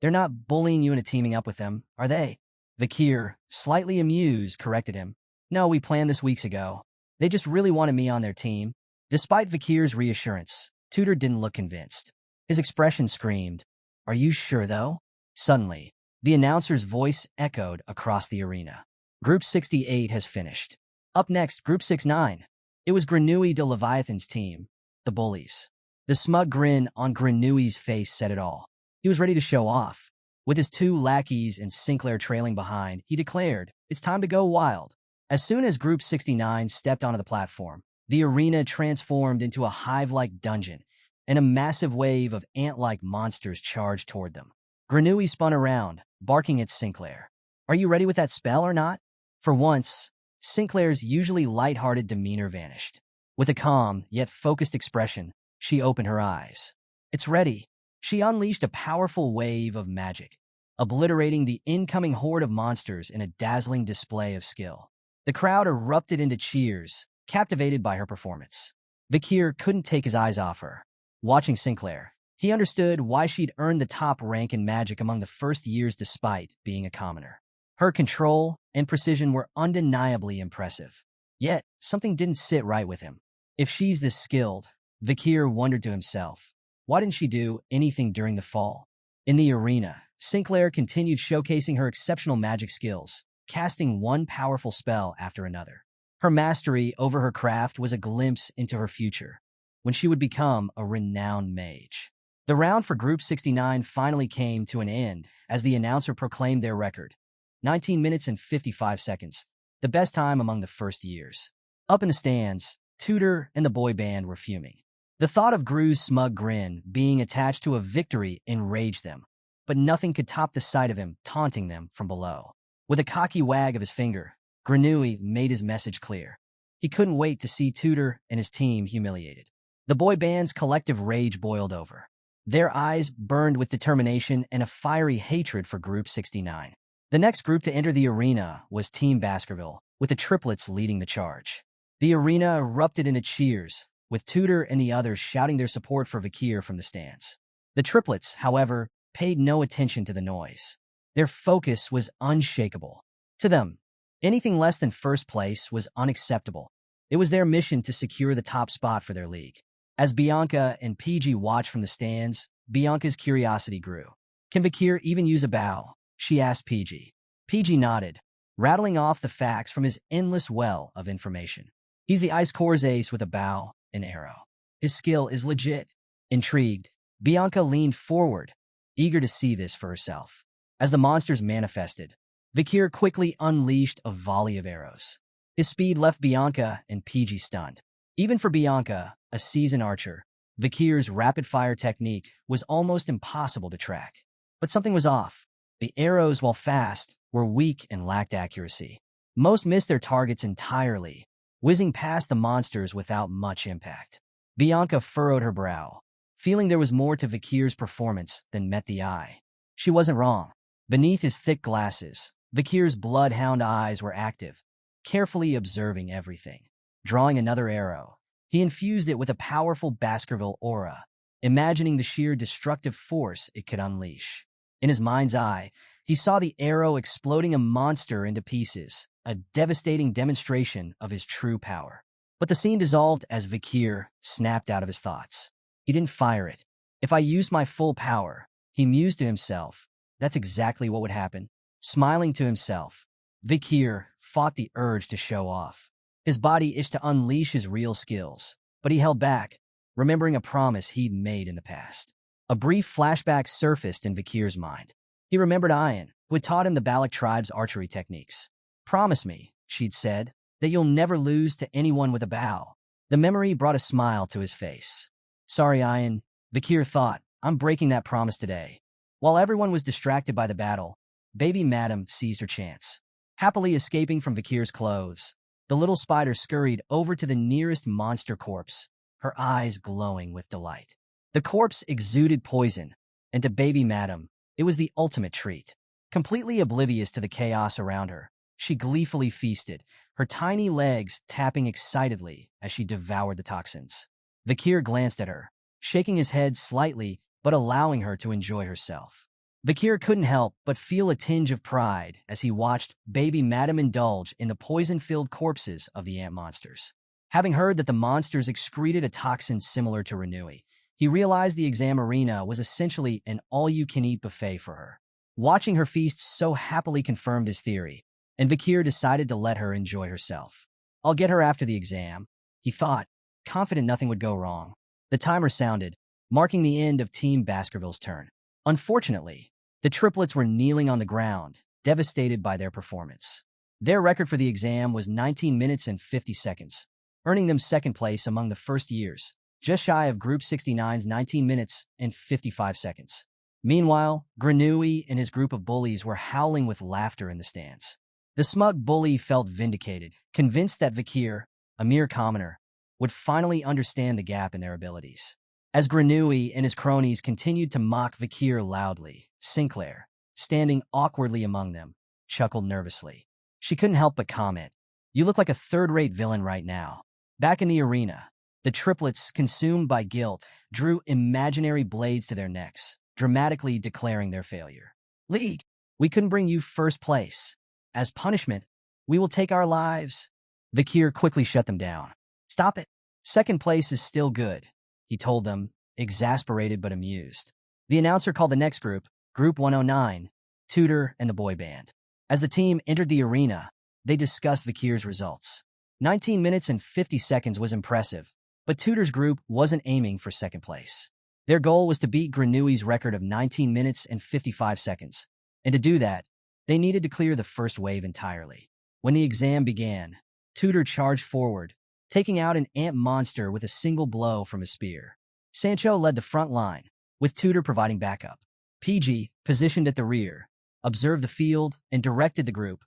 A: they're not bullying you into teaming up with them, are they?" Vakir, slightly amused, corrected him. "No, we planned this weeks ago. They just really wanted me on their team." Despite Vakir's reassurance, Tudor didn't look convinced. His expression screamed, "Are you sure, though?" Suddenly, the announcer's voice echoed across the arena. Group 68 has finished. Up next, Group 69. It was Grenouille de Leviathan's team, the bullies. The smug grin on Grenouille's face said it all. He was ready to show off. With his two lackeys and Sinclair trailing behind, he declared, "It's time to go wild." As soon as Group 69 stepped onto the platform, the arena transformed into a hive-like dungeon, and a massive wave of ant-like monsters charged toward them. Grenouille spun around, barking at Sinclair. "Are you ready with that spell or not?" For once, Sinclair's usually lighthearted demeanor vanished. With a calm, yet focused expression, she opened her eyes. "It's ready." She unleashed a powerful wave of magic, obliterating the incoming horde of monsters in a dazzling display of skill. The crowd erupted into cheers, captivated by her performance. Vakir couldn't take his eyes off her. Watching Sinclair, he understood why she'd earned the top rank in magic among the first years despite being a commoner. Her control and precision were undeniably impressive. Yet, something didn't sit right with him. If she's this skilled, Vakir wondered to himself, why didn't she do anything during the fall? In the arena, Sinclair continued showcasing her exceptional magic skills, casting one powerful spell after another. Her mastery over her craft was a glimpse into her future, when she would become a renowned mage. The round for Group 69 finally came to an end as the announcer proclaimed their record. 19 minutes and 55 seconds, the best time among the first years. Up in the stands, Tudor and the boy band were fuming. The thought of Gru's smug grin being attached to a victory enraged them, but nothing could top the sight of him taunting them from below. With a cocky wag of his finger, Grenouille made his message clear. He couldn't wait to see Tudor and his team humiliated. The boy band's collective rage boiled over. Their eyes burned with determination and a fiery hatred for Group 69. The next group to enter the arena was Team Baskerville, with the triplets leading the charge. The arena erupted into cheers, with Tudor and the others shouting their support for Vakir from the stands. The triplets, however, paid no attention to the noise. Their focus was unshakable. To them, anything less than first place was unacceptable. It was their mission to secure the top spot for their league. As Bianca and PG watched from the stands, Bianca's curiosity grew. "Can Vakir even use a bow?" she asked PG. PG nodded, rattling off the facts from his endless well of information. He's the Ice Core's ace with a bow and arrow. His skill is legit. Intrigued, Bianca leaned forward, eager to see this for herself. As the monsters manifested, Vakir quickly unleashed a volley of arrows. His speed left Bianca and PG stunned. Even for Bianca, a seasoned archer, Vakir's rapid-fire technique was almost impossible to track. But something was off. The arrows, while fast, were weak and lacked accuracy. Most missed their targets entirely, whizzing past the monsters without much impact. Bianca furrowed her brow, feeling there was more to Vakir's performance than met the eye. She wasn't wrong. Beneath his thick glasses, Vakir's bloodhound eyes were active, carefully observing everything. Drawing another arrow, he infused it with a powerful Baskerville aura, imagining the sheer destructive force it could unleash. In his mind's eye, he saw the arrow exploding a monster into pieces, a devastating demonstration of his true power. But the scene dissolved as Vakir snapped out of his thoughts. He didn't fire it. If I used my full power, he mused to himself, that's exactly what would happen. Smiling to himself, Vakir fought the urge to show off. His body itched to unleash his real skills, but he held back, remembering a promise he'd made in the past. A brief flashback surfaced in Vakir's mind. He remembered Ayan, who had taught him the Balak tribe's archery techniques. "Promise me," she'd said, "that you'll never lose to anyone with a bow." The memory brought a smile to his face. "Sorry, Ayan," Vakir thought, "I'm breaking that promise today." While everyone was distracted by the battle, baby Madam seized her chance. Happily escaping from Vakir's clothes, the little spider scurried over to the nearest monster corpse, her eyes glowing with delight. The corpse exuded poison, and to baby Madam, it was the ultimate treat. Completely oblivious to the chaos around her, she gleefully feasted, her tiny legs tapping excitedly as she devoured the toxins. Vakir glanced at her, shaking his head slightly but allowing her to enjoy herself. Vakir couldn't help but feel a tinge of pride as he watched baby Madam indulge in the poison-filled corpses of the ant monsters. Having heard that the monsters excreted a toxin similar to Renui, he realized the exam arena was essentially an all-you-can-eat buffet for her. Watching her feast so happily confirmed his theory, and Vakir decided to let her enjoy herself. "I'll get her after the exam," he thought, confident nothing would go wrong. The timer sounded, marking the end of Team Baskerville's turn. Unfortunately, the triplets were kneeling on the ground, devastated by their performance. Their record for the exam was 19 minutes and 50 seconds, earning them second place among the first years, just shy of Group 69's 19 minutes and 55 seconds. Meanwhile, Grenouille and his group of bullies were howling with laughter in the stands. The smug bully felt vindicated, convinced that Vakir, a mere commoner, would finally understand the gap in their abilities. As Grenouille and his cronies continued to mock Vakir loudly, Sinclair, standing awkwardly among them, chuckled nervously. She couldn't help but comment, "You look like a third-rate villain right now." Back in the arena, the triplets, consumed by guilt, drew imaginary blades to their necks, dramatically declaring their failure. "League, we couldn't bring you first place. As punishment, we will take our lives." Vakir quickly shut them down. "Stop it. Second place is still good," he told them, exasperated but amused. The announcer called the next group, Group 109, Tudor and the boy band. As the team entered the arena, they discussed Vakir's results. 19 minutes and 50 seconds was impressive, but Tudor's group wasn't aiming for second place. Their goal was to beat Grenouille's record of 19 minutes and 55 seconds, and to do that, they needed to clear the first wave entirely. When the exam began, Tudor charged forward, taking out an ant monster with a single blow from his spear. Sancho led the front line, with Tudor providing backup. PG, positioned at the rear, observed the field and directed the group,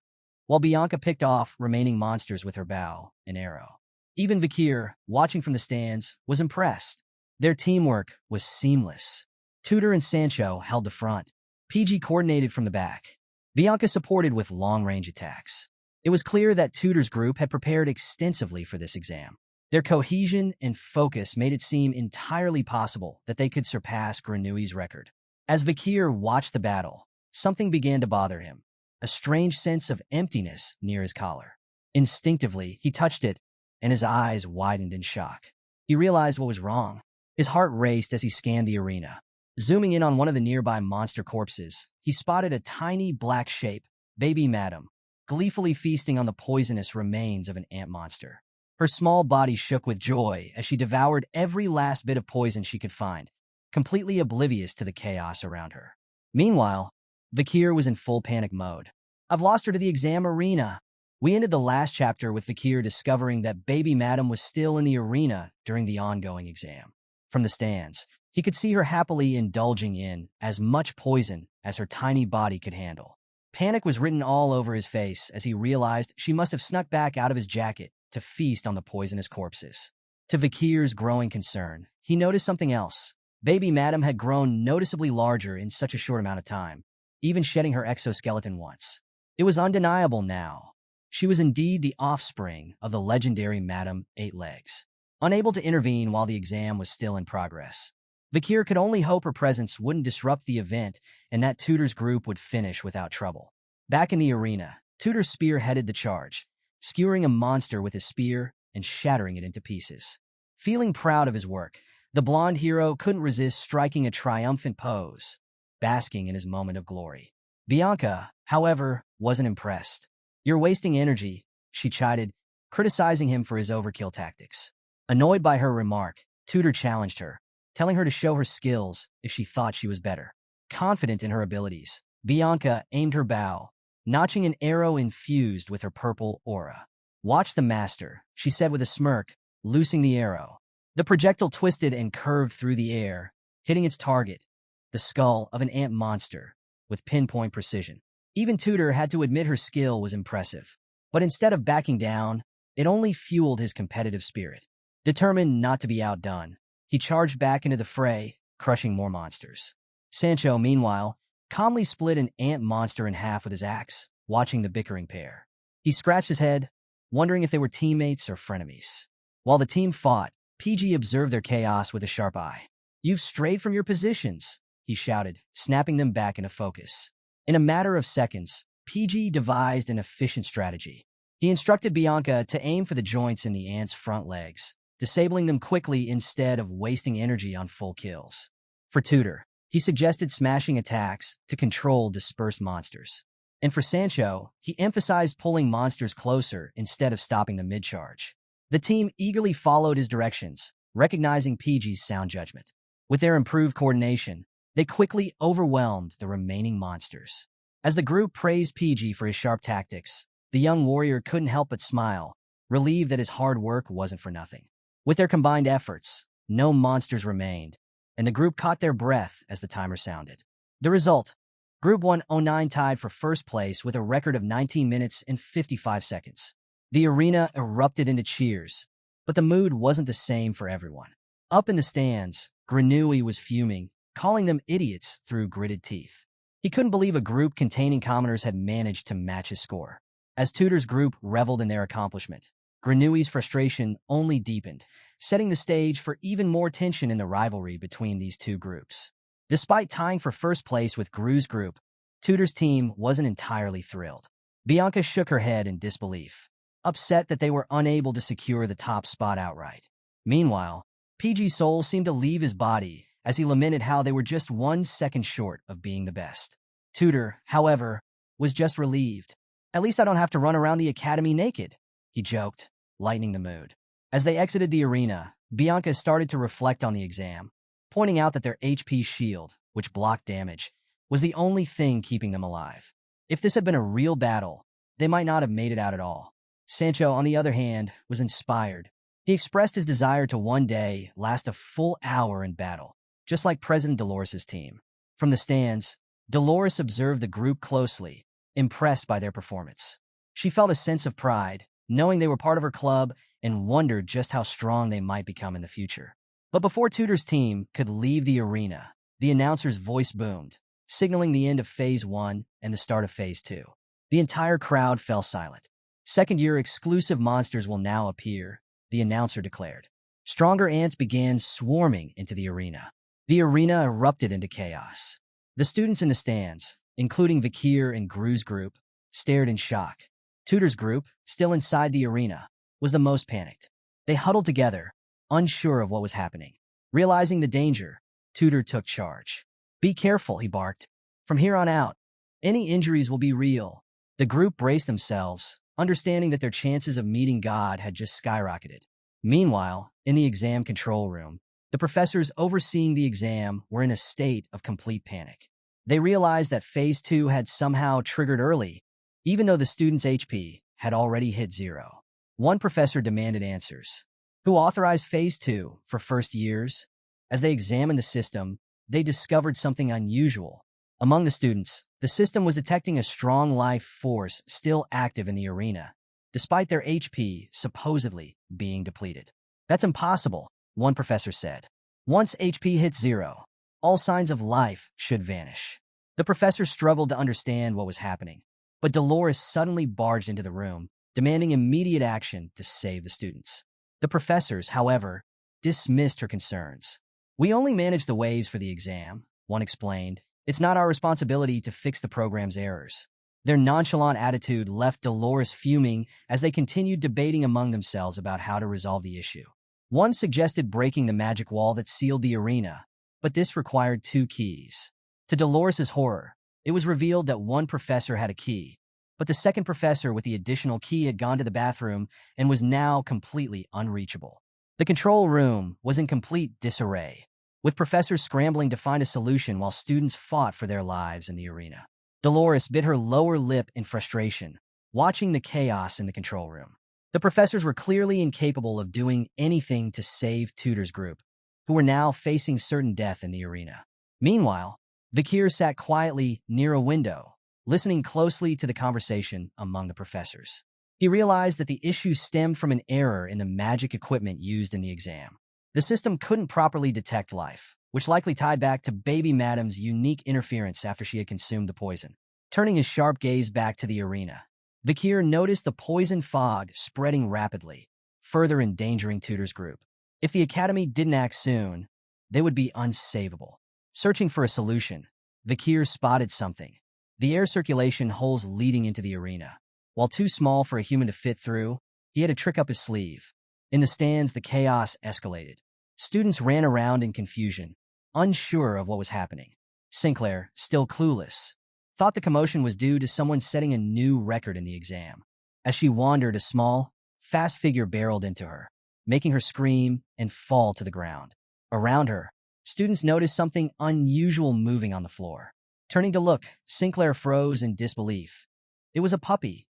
A: while Bianca picked off remaining monsters with her bow and arrow. Even Vakir, watching from the stands, was impressed. Their teamwork was seamless. Tudor and Sancho held the front. PG coordinated from the back. Bianca supported with long-range attacks. It was clear that Tudor's group had prepared extensively for this exam. Their cohesion and focus made it seem entirely possible that they could surpass Grenouille's record. As Vakir watched the battle, something began to bother him, a strange sense of emptiness near his collar. Instinctively, he touched it, and his eyes widened in shock. He realized what was wrong. His heart raced as he scanned the arena. Zooming in on one of the nearby monster corpses, he spotted a tiny black shape baby Madam, gleefully feasting on the poisonous remains of an ant monster. Her small body shook with joy as she devoured every last bit of poison she could find, completely oblivious to the chaos around her. Meanwhile, Vakir was in full panic mode. I've lost her to the exam arena. We ended the last chapter with Vakir discovering that baby Madam was still in the arena during the ongoing exam. From the stands, he could see her happily indulging in as much poison as her tiny body could handle. Panic was written all over his face as he realized she must have snuck back out of his jacket to feast on the poisonous corpses. To Vakir's growing concern, he noticed something else. Baby Madam had grown noticeably larger in such a short amount of time, even shedding her exoskeleton once. It was undeniable now. She was indeed the offspring of the legendary Madam Eight Legs. Unable to intervene while the exam was still in progress, Vakir could only hope her presence wouldn't disrupt the event and that Tutor's group would finish without trouble. Back in the arena, Tutor spearheaded the charge, skewering a monster with his spear and shattering it into pieces. Feeling proud of his work, the blonde hero couldn't resist striking a triumphant pose, basking in his moment of glory. Bianca, however, wasn't impressed. "You're wasting energy," she chided, criticizing him for his overkill tactics. Annoyed by her remark, Tutor challenged her, telling her to show her skills if she thought she was better. Confident in her abilities, Bianca aimed her bow, notching an arrow infused with her purple aura. "Watch the master," she said with a smirk, loosing the arrow. The projectile twisted and curved through the air, hitting its target, the skull of an ant monster, with pinpoint precision. Even Tutor had to admit her skill was impressive. But instead of backing down, it only fueled his competitive spirit. Determined not to be outdone, he charged back into the fray, crushing more monsters. Sancho, meanwhile, calmly split an ant monster in half with his axe, watching the bickering pair. He scratched his head, wondering if they were teammates or frenemies. While the team fought, PG observed their chaos with a sharp eye. "You've strayed from your positions," he shouted, snapping them back into focus. In a matter of seconds, PG devised an efficient strategy. He instructed Bianca to aim for the joints in the ant's front legs, disabling them quickly instead of wasting energy on full kills. For Tutor, he suggested smashing attacks to control dispersed monsters. And for Sancho, he emphasized pulling monsters closer instead of stopping the mid-charge. The team eagerly followed his directions, recognizing PG's sound judgment. With their improved coordination, they quickly overwhelmed the remaining monsters. As the group praised PG for his sharp tactics, the young warrior couldn't help but smile, relieved that his hard work wasn't for nothing. With their combined efforts, no monsters remained, and the group caught their breath as the timer sounded. The result: Group 109 tied for first place with a record of 19 minutes and 55 seconds. The arena erupted into cheers, but the mood wasn't the same for everyone. Up in the stands, Grenouille was fuming, calling them idiots through gritted teeth. He couldn't believe a group containing commoners had managed to match his score. As Tutor's group reveled in their accomplishment, Grenouille's frustration only deepened, setting the stage for even more tension in the rivalry between these two groups. Despite tying for first place with Gru's group, Tutor's team wasn't entirely thrilled. Bianca shook her head in disbelief, upset that they were unable to secure the top spot outright. Meanwhile, PG's soul seemed to leave his body as he lamented how they were just 1 second short of being the best. Tutor, however, was just relieved. "At least I don't have to run around the academy naked," he joked, lightening the mood. As they exited the arena, Bianca started to reflect on the exam, pointing out that their HP shield, which blocked damage, was the only thing keeping them alive. If this had been a real battle, they might not have made it out at all. Sancho, on the other hand, was inspired. He expressed his desire to one day last a full hour in battle, just like President Dolores' team. From the stands, Dolores observed the group closely, impressed by their performance. She felt a sense of pride, knowing they were part of her club, and wondered just how strong they might become in the future. But before Tutor's team could leave the arena, the announcer's voice boomed, signaling the end of Phase 1 and the start of Phase 2. The entire crowd fell silent. "Second-year exclusive monsters will now appear," the announcer declared. Stronger ants began swarming into the arena. The arena erupted into chaos. The students in the stands, including Vakir and Gru's group, stared in shock. Tutor's group, still inside the arena, was the most panicked. They huddled together, unsure of what was happening. Realizing the danger, Tutor took charge. "Be careful," he barked. "From here on out, any injuries will be real." The group braced themselves, understanding that their chances of meeting God had just skyrocketed. Meanwhile, in the exam control room, the professors overseeing the exam were in a state of complete panic. They realized that Phase 2 had somehow triggered early, even though the students' HP had already hit 0. One professor demanded answers. Who authorized Phase 2 for first years? As they examined the system, they discovered something unusual. Among the students, the system was detecting a strong life force still active in the arena, despite their HP supposedly being depleted. That's impossible, one professor said. Once HP hits 0, all signs of life should vanish. The professor struggled to understand what was happening, but Dolores suddenly barged into the room, demanding immediate action to save the students. The professors, however, dismissed her concerns. We only manage the waves for the exam, one explained. It's not our responsibility to fix the program's errors. Their nonchalant attitude left Dolores fuming as they continued debating among themselves about how to resolve the issue. One suggested breaking the magic wall that sealed the arena, but this required 2 keys. To Dolores's horror, it was revealed that one professor had a key, but the second professor with the additional key had gone to the bathroom and was now completely unreachable. The control room was in complete disarray, with professors scrambling to find a solution while students fought for their lives in the arena. Dolores bit her lower lip in frustration, watching the chaos in the control room. The professors were clearly incapable of doing anything to save Tutor's group, who were now facing certain death in the arena. Meanwhile, Vakir sat quietly near a window, listening closely to the conversation among the professors. He realized that the issue stemmed from an error in the magic equipment used in the exam. The system couldn't properly detect life, which likely tied back to Baby Madam's unique interference after she had consumed the poison. Turning his sharp gaze back to the arena, Vakir noticed the poison fog spreading rapidly, further endangering Tutor's group. If the academy didn't act soon, they would be unsavable. Searching for a solution, Vakir spotted something. The air circulation holes leading into the arena. While too small for a human to fit through, he had a trick up his sleeve. In the stands, the chaos escalated. Students ran around in confusion, unsure of what was happening. Sinclair, still clueless, thought the commotion was due to someone setting a new record in the exam. As she wandered, a small, fast figure barreled into her, making her scream and fall to the ground. Around her, students noticed something unusual moving on the floor. Turning to look, Sinclair froze in disbelief. It was a puppy,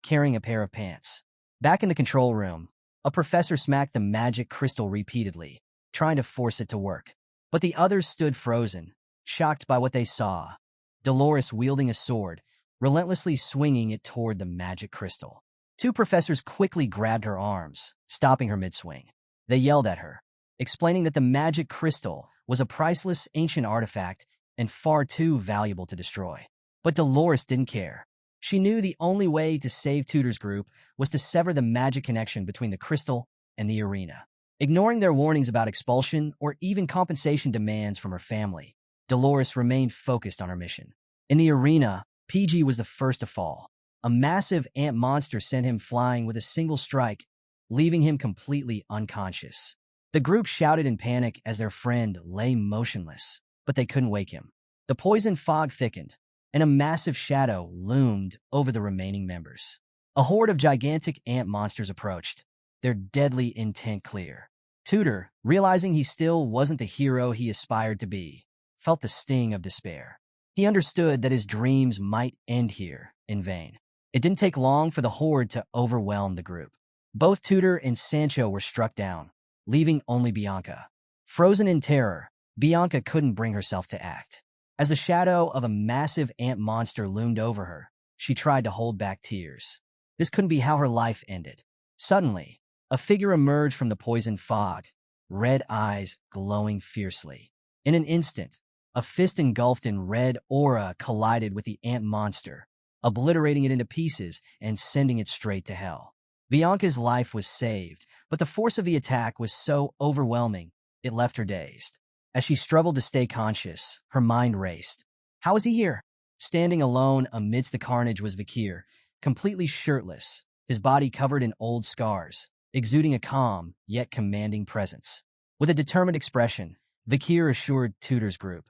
A: carrying a pair of pants. Back in the control room, a professor smacked the magic crystal repeatedly, trying to force it to work. But the others stood frozen, shocked by what they saw. Dolores wielding a sword, relentlessly swinging it toward the magic crystal. 2 professors quickly grabbed her arms, stopping her mid-swing. They yelled at her, explaining that the magic crystal was a priceless ancient artifact and far too valuable to destroy. But Dolores didn't care. She knew the only way to save Tutor's group was to sever the magic connection between the crystal and the arena. Ignoring their warnings about expulsion or even compensation demands from her family, Dolores remained focused on her mission. In the arena, PG was the first to fall. A massive ant monster sent him flying with a single strike, leaving him completely unconscious. The group shouted in panic as their friend lay motionless, but they couldn't wake him. The poison fog thickened, and a massive shadow loomed over the remaining members. A horde of gigantic ant monsters approached, their deadly intent clear. Tutor, realizing he still wasn't the hero he aspired to be, felt the sting of despair. He understood that his dreams might end here, in vain. It didn't take long for the horde to overwhelm the group. Both Tutor and Sancho were struck down, leaving only Bianca. Frozen in terror, Bianca couldn't bring herself to act. As the shadow of a massive ant monster loomed over her, she tried to hold back tears. This couldn't be how her life ended. Suddenly, a figure emerged from the poisoned fog, red eyes glowing fiercely. In an instant, a fist engulfed in red aura collided with the ant monster, obliterating it into pieces and sending it straight to hell. Bianca's life was saved, but the force of the attack was so overwhelming, it left her dazed. As she struggled to stay conscious, her mind raced. How was he here? Standing alone amidst the carnage was Vakir, completely shirtless, his body covered in old scars, exuding a calm yet commanding presence. With a determined expression, Vakir assured Tutor's group,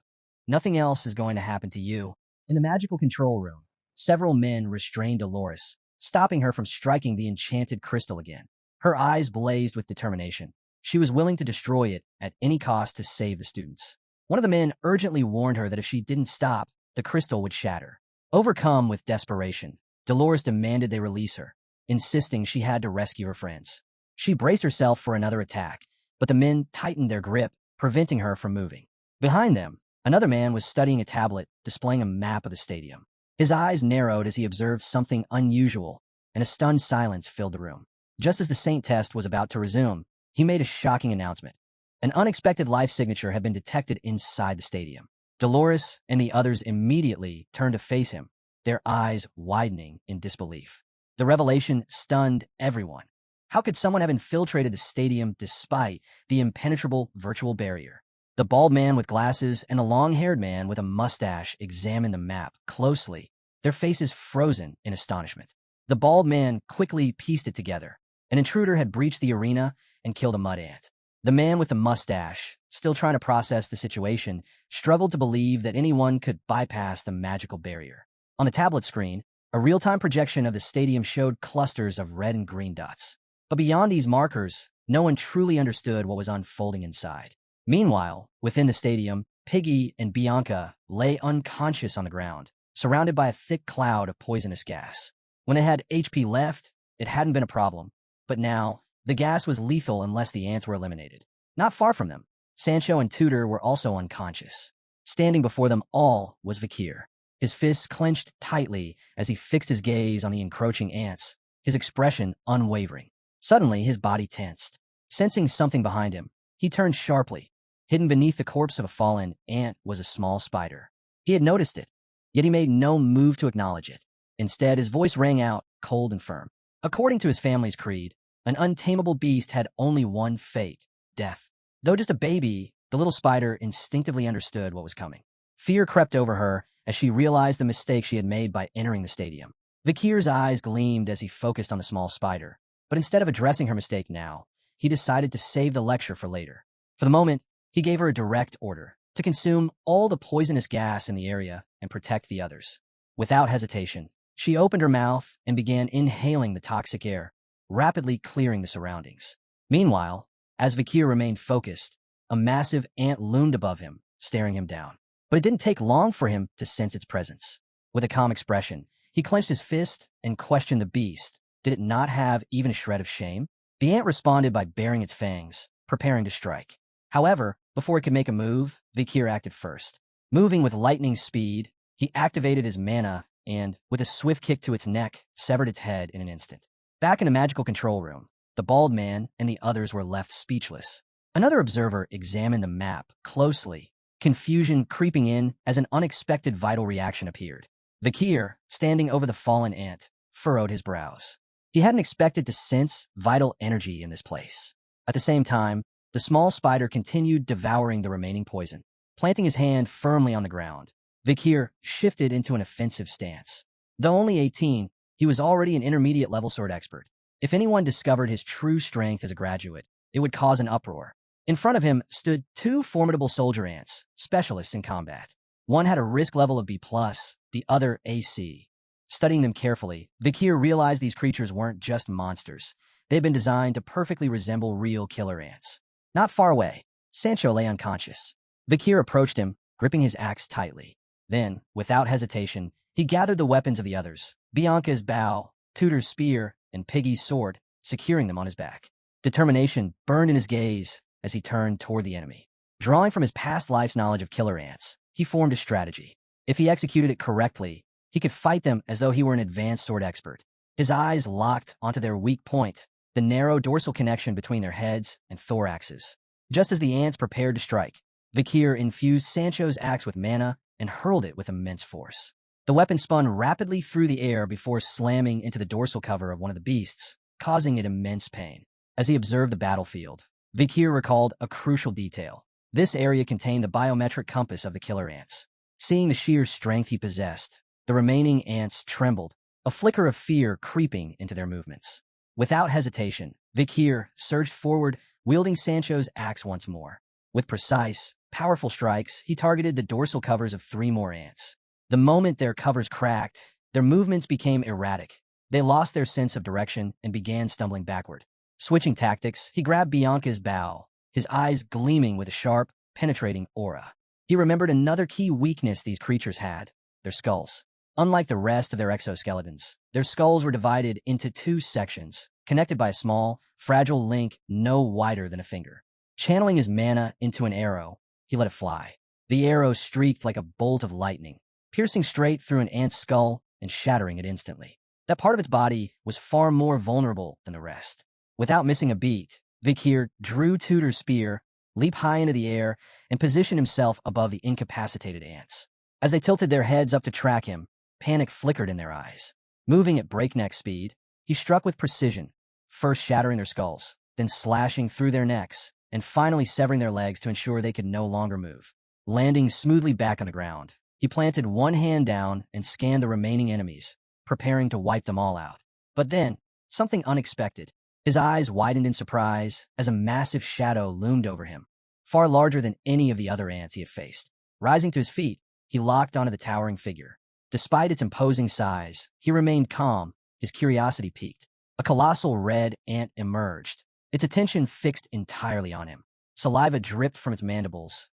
A: "Nothing else is going to happen to you." In the magical control room, Several men restrained Dolores, stopping her from striking the enchanted crystal again. Her eyes blazed with determination. She was willing to destroy it at any cost to save the students. One of the men urgently warned her that if she didn't stop, the crystal would shatter. Overcome with desperation, Dolores demanded they release her, insisting she had to rescue her friends. She braced herself for another attack, but the men tightened their grip, preventing her from moving. Behind them, another man was studying a tablet displaying a map of the stadium. His eyes narrowed as he observed something unusual, and a stunned silence filled the room. Just as the Saint test was about to resume, he made a shocking announcement. An unexpected life signature had been detected inside the stadium. Dolores and the others immediately turned to face him, their eyes widening in disbelief. The revelation stunned everyone. How could someone have infiltrated the stadium despite the impenetrable virtual barrier? The bald man with glasses and the long-haired man with a mustache examined the map closely, their faces frozen in astonishment. The bald man quickly pieced it together. An intruder had breached the arena and killed a mud ant. The man with the mustache, still trying to process the situation, struggled to believe that anyone could bypass the magical barrier. On the tablet screen, a real-time projection of the stadium showed clusters of red and green dots. But beyond these markers, no one truly understood what was unfolding inside. Meanwhile, within the stadium, Piggy and Bianca lay unconscious on the ground, surrounded by a thick cloud of poisonous gas. When they had HP left, it hadn't been a problem. But now, the gas was lethal unless the ants were eliminated. Not far from them, Sancho and Tudor were also unconscious. Standing before them all was Vakir. His fists clenched tightly as he fixed his gaze on the encroaching ants, his expression unwavering. Suddenly, his body tensed. Sensing something behind him, he turned sharply. Hidden beneath the corpse of a fallen ant was a small spider. He had noticed it, yet he made no move to acknowledge it. Instead, his voice rang out, cold and firm. According to his family's creed, an untamable beast had only one fate, death. Though just a baby, the little spider instinctively understood what was coming. Fear crept over her as she realized the mistake she had made by entering the stadium. Vakir's eyes gleamed as he focused on the small spider, but instead of addressing her mistake now, he decided to save the lecture for later. For the moment, he gave her a direct order to consume all the poisonous gas in the area and protect the others. Without hesitation, she opened her mouth and began inhaling the toxic air, rapidly clearing the surroundings. Meanwhile, as Vakir remained focused, a massive ant loomed above him, staring him down. But it didn't take long for him to sense its presence. With a calm expression, he clenched his fist and questioned the beast. Did it not have even a shred of shame? The ant responded by baring its fangs, preparing to strike. However, before it could make a move, Vakir acted first. Moving with lightning speed, he activated his mana and, with a swift kick to its neck, severed its head in an instant. Back in the magical control room, the bald man and the others were left speechless. Another observer examined the map closely, confusion creeping in as an unexpected vital reaction appeared. Vakir, standing over the fallen ant, furrowed his brows. He hadn't expected to sense vital energy in this place. At the same time, the small spider continued devouring the remaining poison. Planting his hand firmly on the ground, Vakir shifted into an offensive stance. Though only 18, he was already an intermediate-level sword expert. If anyone discovered his true strength as a graduate, it would cause an uproar. In front of him stood two formidable soldier ants, specialists in combat. One had a risk level of B+, the other AC. Studying them carefully, Vakir realized these creatures weren't just monsters. They'd been designed to perfectly resemble real killer ants. Not far away, Sancho lay unconscious. Vakir approached him, gripping his axe tightly. Then, without hesitation, he gathered the weapons of the others, Bianca's bow, Tudor's spear, and Piggy's sword, securing them on his back. Determination burned in his gaze as he turned toward the enemy. Drawing from his past life's knowledge of killer ants, he formed a strategy. If he executed it correctly, he could fight them as though he were an advanced sword expert. His eyes locked onto their weak point, the narrow dorsal connection between their heads and thoraxes. Just as the ants prepared to strike, Vakir infused Sancho's axe with mana and hurled it with immense force. The weapon spun rapidly through the air before slamming into the dorsal cover of one of the beasts, causing it immense pain. As he observed the battlefield, Vakir recalled a crucial detail. This area contained the biometric compass of the killer ants. Seeing the sheer strength he possessed, the remaining ants trembled, a flicker of fear creeping into their movements. Without hesitation, Vakir surged forward, wielding Sancho's axe once more. With precise, powerful strikes, he targeted the dorsal covers of 3 more ants. The moment their covers cracked, Their movements became erratic. They lost their sense of direction and began stumbling backward. Switching tactics, he grabbed Bianca's bow, his eyes gleaming with a sharp, penetrating aura. He remembered another key weakness these creatures had: their skulls. Unlike the rest of their exoskeletons, their skulls were divided into two sections, connected by a small, fragile link no wider than a finger. Channeling his mana into an arrow, he let it fly. The arrow streaked like a bolt of lightning, piercing straight through an ant's skull and shattering it instantly. That part of its body was far more vulnerable than the rest. Without missing a beat, Vakir drew Tudor's spear, leaped high into the air, and positioned himself above the incapacitated ants. As they tilted their heads up to track him, panic flickered in their eyes. Moving at breakneck speed, he struck with precision, first shattering their skulls, then slashing through their necks, and finally severing their legs to ensure they could no longer move. Landing smoothly back on the ground, he planted one hand down and scanned the remaining enemies, preparing to wipe them all out. But then, something unexpected. His eyes widened in surprise as a massive shadow loomed over him, far larger than any of the other ants he had faced. Rising to his feet, he locked onto the towering figure. Despite its imposing size, he remained calm, his curiosity piqued. A colossal red ant emerged, its attention fixed entirely on him. Saliva dripped from its mandibles.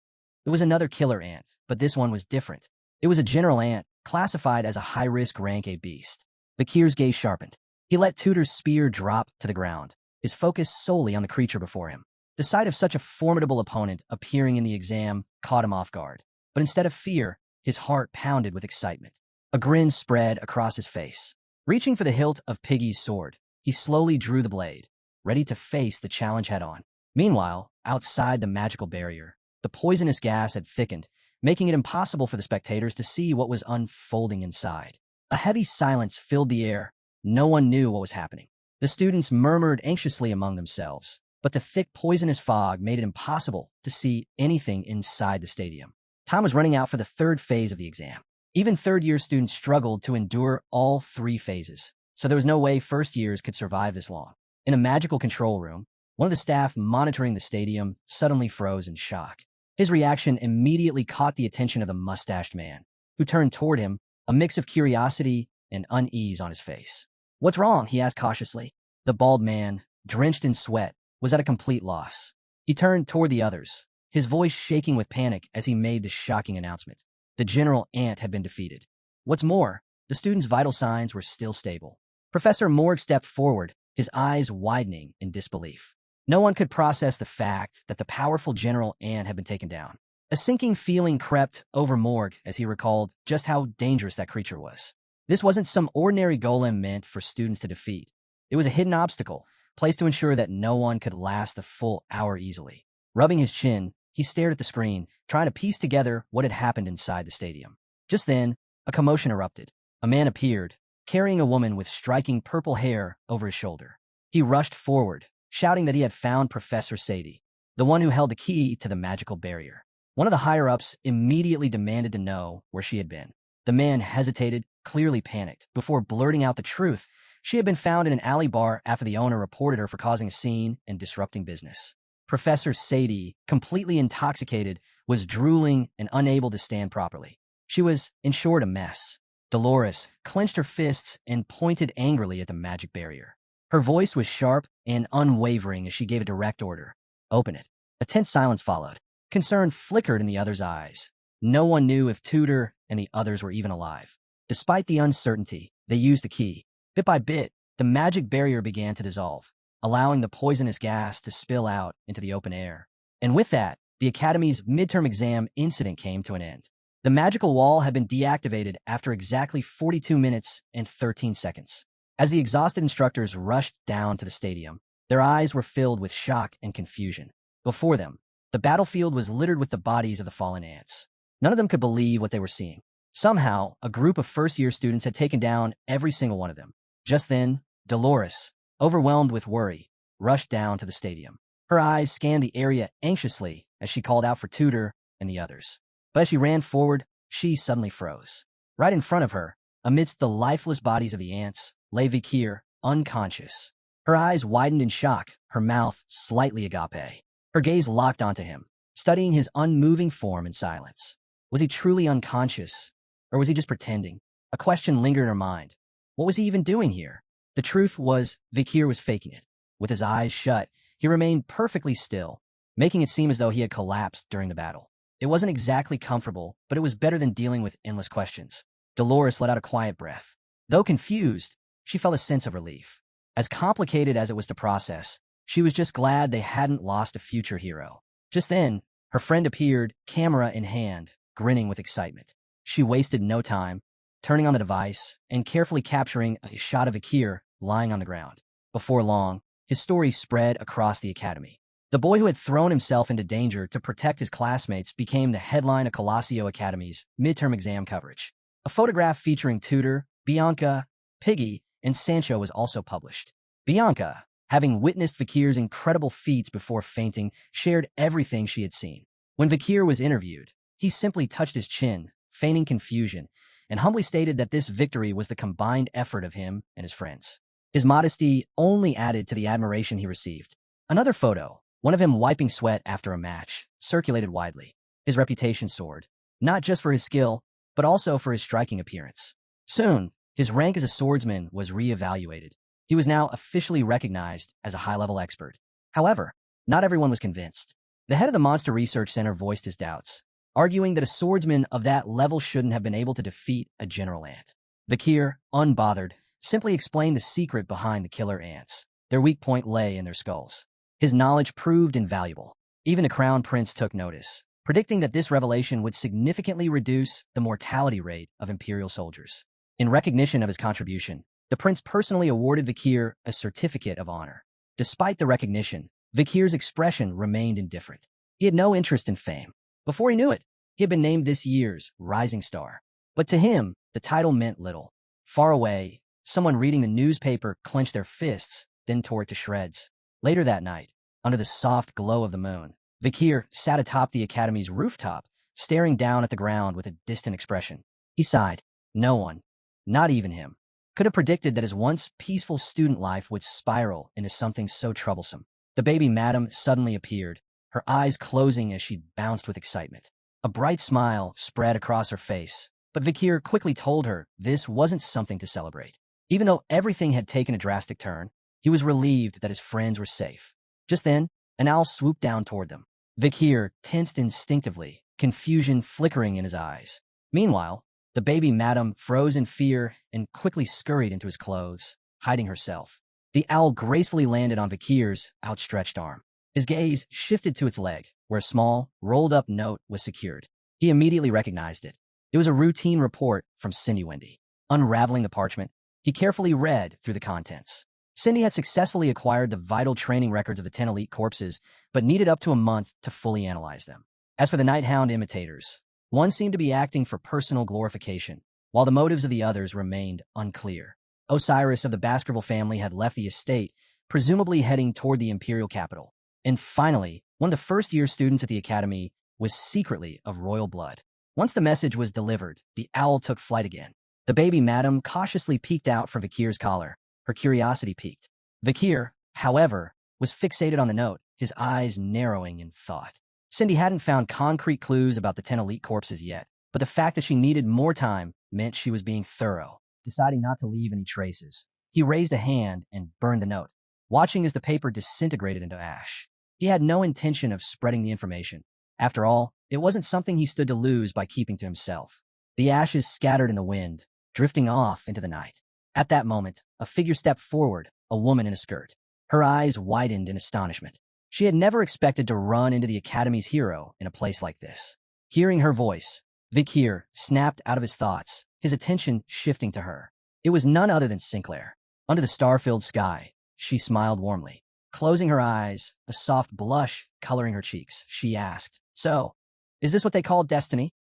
A: It was another killer ant, but this one was different. It was a general ant, classified as a high-risk rank A beast. Vakir's gaze sharpened. He let Tudor's spear drop to the ground, his focus solely on the creature before him. The sight of such a formidable opponent appearing in the exam caught him off guard. But instead of fear, his heart pounded with excitement. A grin spread across his face. Reaching for the hilt of Piggy's sword, he slowly drew the blade, ready to face the challenge head-on. Meanwhile, outside the magical barrier, the poisonous gas had thickened, making it impossible for the spectators to see what was unfolding inside. A heavy silence filled the air. No one knew what was happening. The students murmured anxiously among themselves, but the thick, poisonous fog made it impossible to see anything inside the stadium. Time was running out for the third phase of the exam. Even third-year students struggled to endure all three phases, so there was no way first years could survive this long. In a magical control room, one of the staff monitoring the stadium suddenly froze in shock. His reaction immediately caught the attention of the mustached man, who turned toward him, a mix of curiosity and unease on his face. "What's wrong?" he asked cautiously. The bald man, drenched in sweat, was at a complete loss. He turned toward the others, his voice shaking with panic as he made the shocking announcement. The general ant had been defeated. What's more, the students' vital signs were still stable. Professor Morg stepped forward, his eyes widening in disbelief. No one could process the fact that the powerful general ant had been taken down. A sinking feeling crept over Morg as he recalled just how dangerous that creature was. This wasn't some ordinary golem meant for students to defeat. It was a hidden obstacle, placed to ensure that no one could last the full hour easily. Rubbing his chin, he stared at the screen, trying to piece together what had happened inside the stadium. Just then, a commotion erupted. A man appeared, carrying a woman with striking purple hair over his shoulder. He rushed forward, shouting that he had found Professor Sadie, the one who held the key to the magical barrier. One of the higher-ups immediately demanded to know where she had been. The man hesitated, clearly panicked, before blurting out the truth. She had been found in an alley bar after the owner reported her for causing a scene and disrupting business. Professor Sadie, completely intoxicated, was drooling and unable to stand properly. She was, in short, a mess. Dolores clenched her fists and pointed angrily at the magic barrier. Her voice was sharp and unwavering as she gave a direct order. "Open it." A tense silence followed. Concern flickered in the others' eyes. No one knew if Tudor and the others were even alive. Despite the uncertainty, they used the key. Bit by bit, the magic barrier began to dissolve, allowing the poisonous gas to spill out into the open air. And with that, the Academy's midterm exam incident came to an end. The magical wall had been deactivated after exactly 42 minutes and 13 seconds. As the exhausted instructors rushed down to the stadium, their eyes were filled with shock and confusion. Before them, the battlefield was littered with the bodies of the fallen ants. None of them could believe what they were seeing. Somehow, a group of first-year students had taken down every single one of them. Just then, Dolores, overwhelmed with worry, rushed down to the stadium. Her eyes scanned the area anxiously as she called out for Tudor and the others. But as she ran forward, she suddenly froze. Right in front of her, amidst the lifeless bodies of the ants, lay Vakir, unconscious. Her eyes widened in shock, her mouth slightly agape. Her gaze locked onto him, studying his unmoving form in silence. Was he truly unconscious, or was he just pretending? A A question lingered in her mind. What was he even doing here? The truth was, Vakir was faking it. With his eyes shut, he remained perfectly still, making it seem as though he had collapsed during the battle. It wasn't exactly comfortable, but it was better than dealing with endless questions. Dolores let out a quiet breath. Though confused, she felt a sense of relief. As complicated as it was to process, she was just glad they hadn't lost a future hero. Just then, her friend appeared, camera in hand, grinning with excitement. She wasted no time, turning on the device and carefully capturing a shot of Vakir lying on the ground. Before long, his story spread across the academy. The boy who had thrown himself into danger to protect his classmates became the headline of Colosseo Academy's midterm exam coverage. A photograph featuring Tudor, Bianca, Piggy, and Sancho was also published. Bianca, having witnessed Vakir's incredible feats before fainting, shared everything she had seen. When Vakir was interviewed, he simply touched his chin, feigning confusion, and humbly stated that this victory was the combined effort of him and his friends. His modesty only added to the admiration he received. Another photo, one of him wiping sweat after a match, circulated widely. His reputation soared, not just for his skill, but also for his striking appearance. Soon, his rank as a swordsman was re-evaluated. He was now officially recognized as a high-level expert. However, not everyone was convinced. The head of the Monster Research Center voiced his doubts, arguing that a swordsman of that level shouldn't have been able to defeat a general ant. Vakir, unbothered, simply explained the secret behind the killer ants. Their weak point lay in their skulls. His knowledge proved invaluable. Even the Crown Prince took notice, predicting that this revelation would significantly reduce the mortality rate of Imperial soldiers. In recognition of his contribution, the prince personally awarded Vakir a certificate of honor. Despite the recognition, Vakir's expression remained indifferent. He had no interest in fame. Before he knew it, he had been named this year's Rising Star. But to him, the title meant little. Far away, someone reading the newspaper clenched their fists, then tore it to shreds. Later that night, under the soft glow of the moon, Vakir sat atop the academy's rooftop, staring down at the ground with a distant expression. He sighed. No one, not even him, could have predicted that his once peaceful student life would spiral into something so troublesome. The baby madam suddenly appeared, her eyes closing as she bounced with excitement. A bright smile spread across her face, but Vakir quickly told her this wasn't something to celebrate. Even though everything had taken a drastic turn, he was relieved that his friends were safe. Just then, an owl swooped down toward them. Vakir tensed instinctively, confusion flickering in his eyes. Meanwhile, the baby madam froze in fear and quickly scurried into his clothes, hiding herself. The owl gracefully landed on Vakir's outstretched arm. His gaze shifted to its leg, where a small, rolled-up note was secured. He immediately recognized it. It was a routine report from Cindy Wendy. Unraveling the parchment, he carefully read through the contents. Cindy had successfully acquired the vital training records of the 10 elite corpses, but needed up to a month to fully analyze them. As for the Nighthound imitators, one seemed to be acting for personal glorification, while the motives of the others remained unclear. Osiris of the Baskerville family had left the estate, presumably heading toward the imperial capital. And finally, one of the first-year students at the academy was secretly of royal blood. Once the message was delivered, the owl took flight again. The baby madam cautiously peeked out from Vakir's collar. Her curiosity piqued. Vakir, however, was fixated on the note, his eyes narrowing in thought. Cindy hadn't found concrete clues about the 10 elite corpses yet, but the fact that she needed more time meant she was being thorough. Deciding not to leave any traces, he raised a hand and burned the note, watching as the paper disintegrated into ash. He had no intention of spreading the information. After all, it wasn't something he stood to lose by keeping to himself. The ashes scattered in the wind, drifting off into the night. At that moment, a figure stepped forward, a woman in a skirt. Her eyes widened in astonishment. She had never expected to run into the Academy's hero in a place like this. Hearing her voice, Vakir snapped out of his thoughts, his attention shifting to her. It was none other than Sinclair. Under the star-filled sky, she smiled warmly. Closing her eyes, a soft blush coloring her cheeks, she asked, "So, is this what they call destiny?"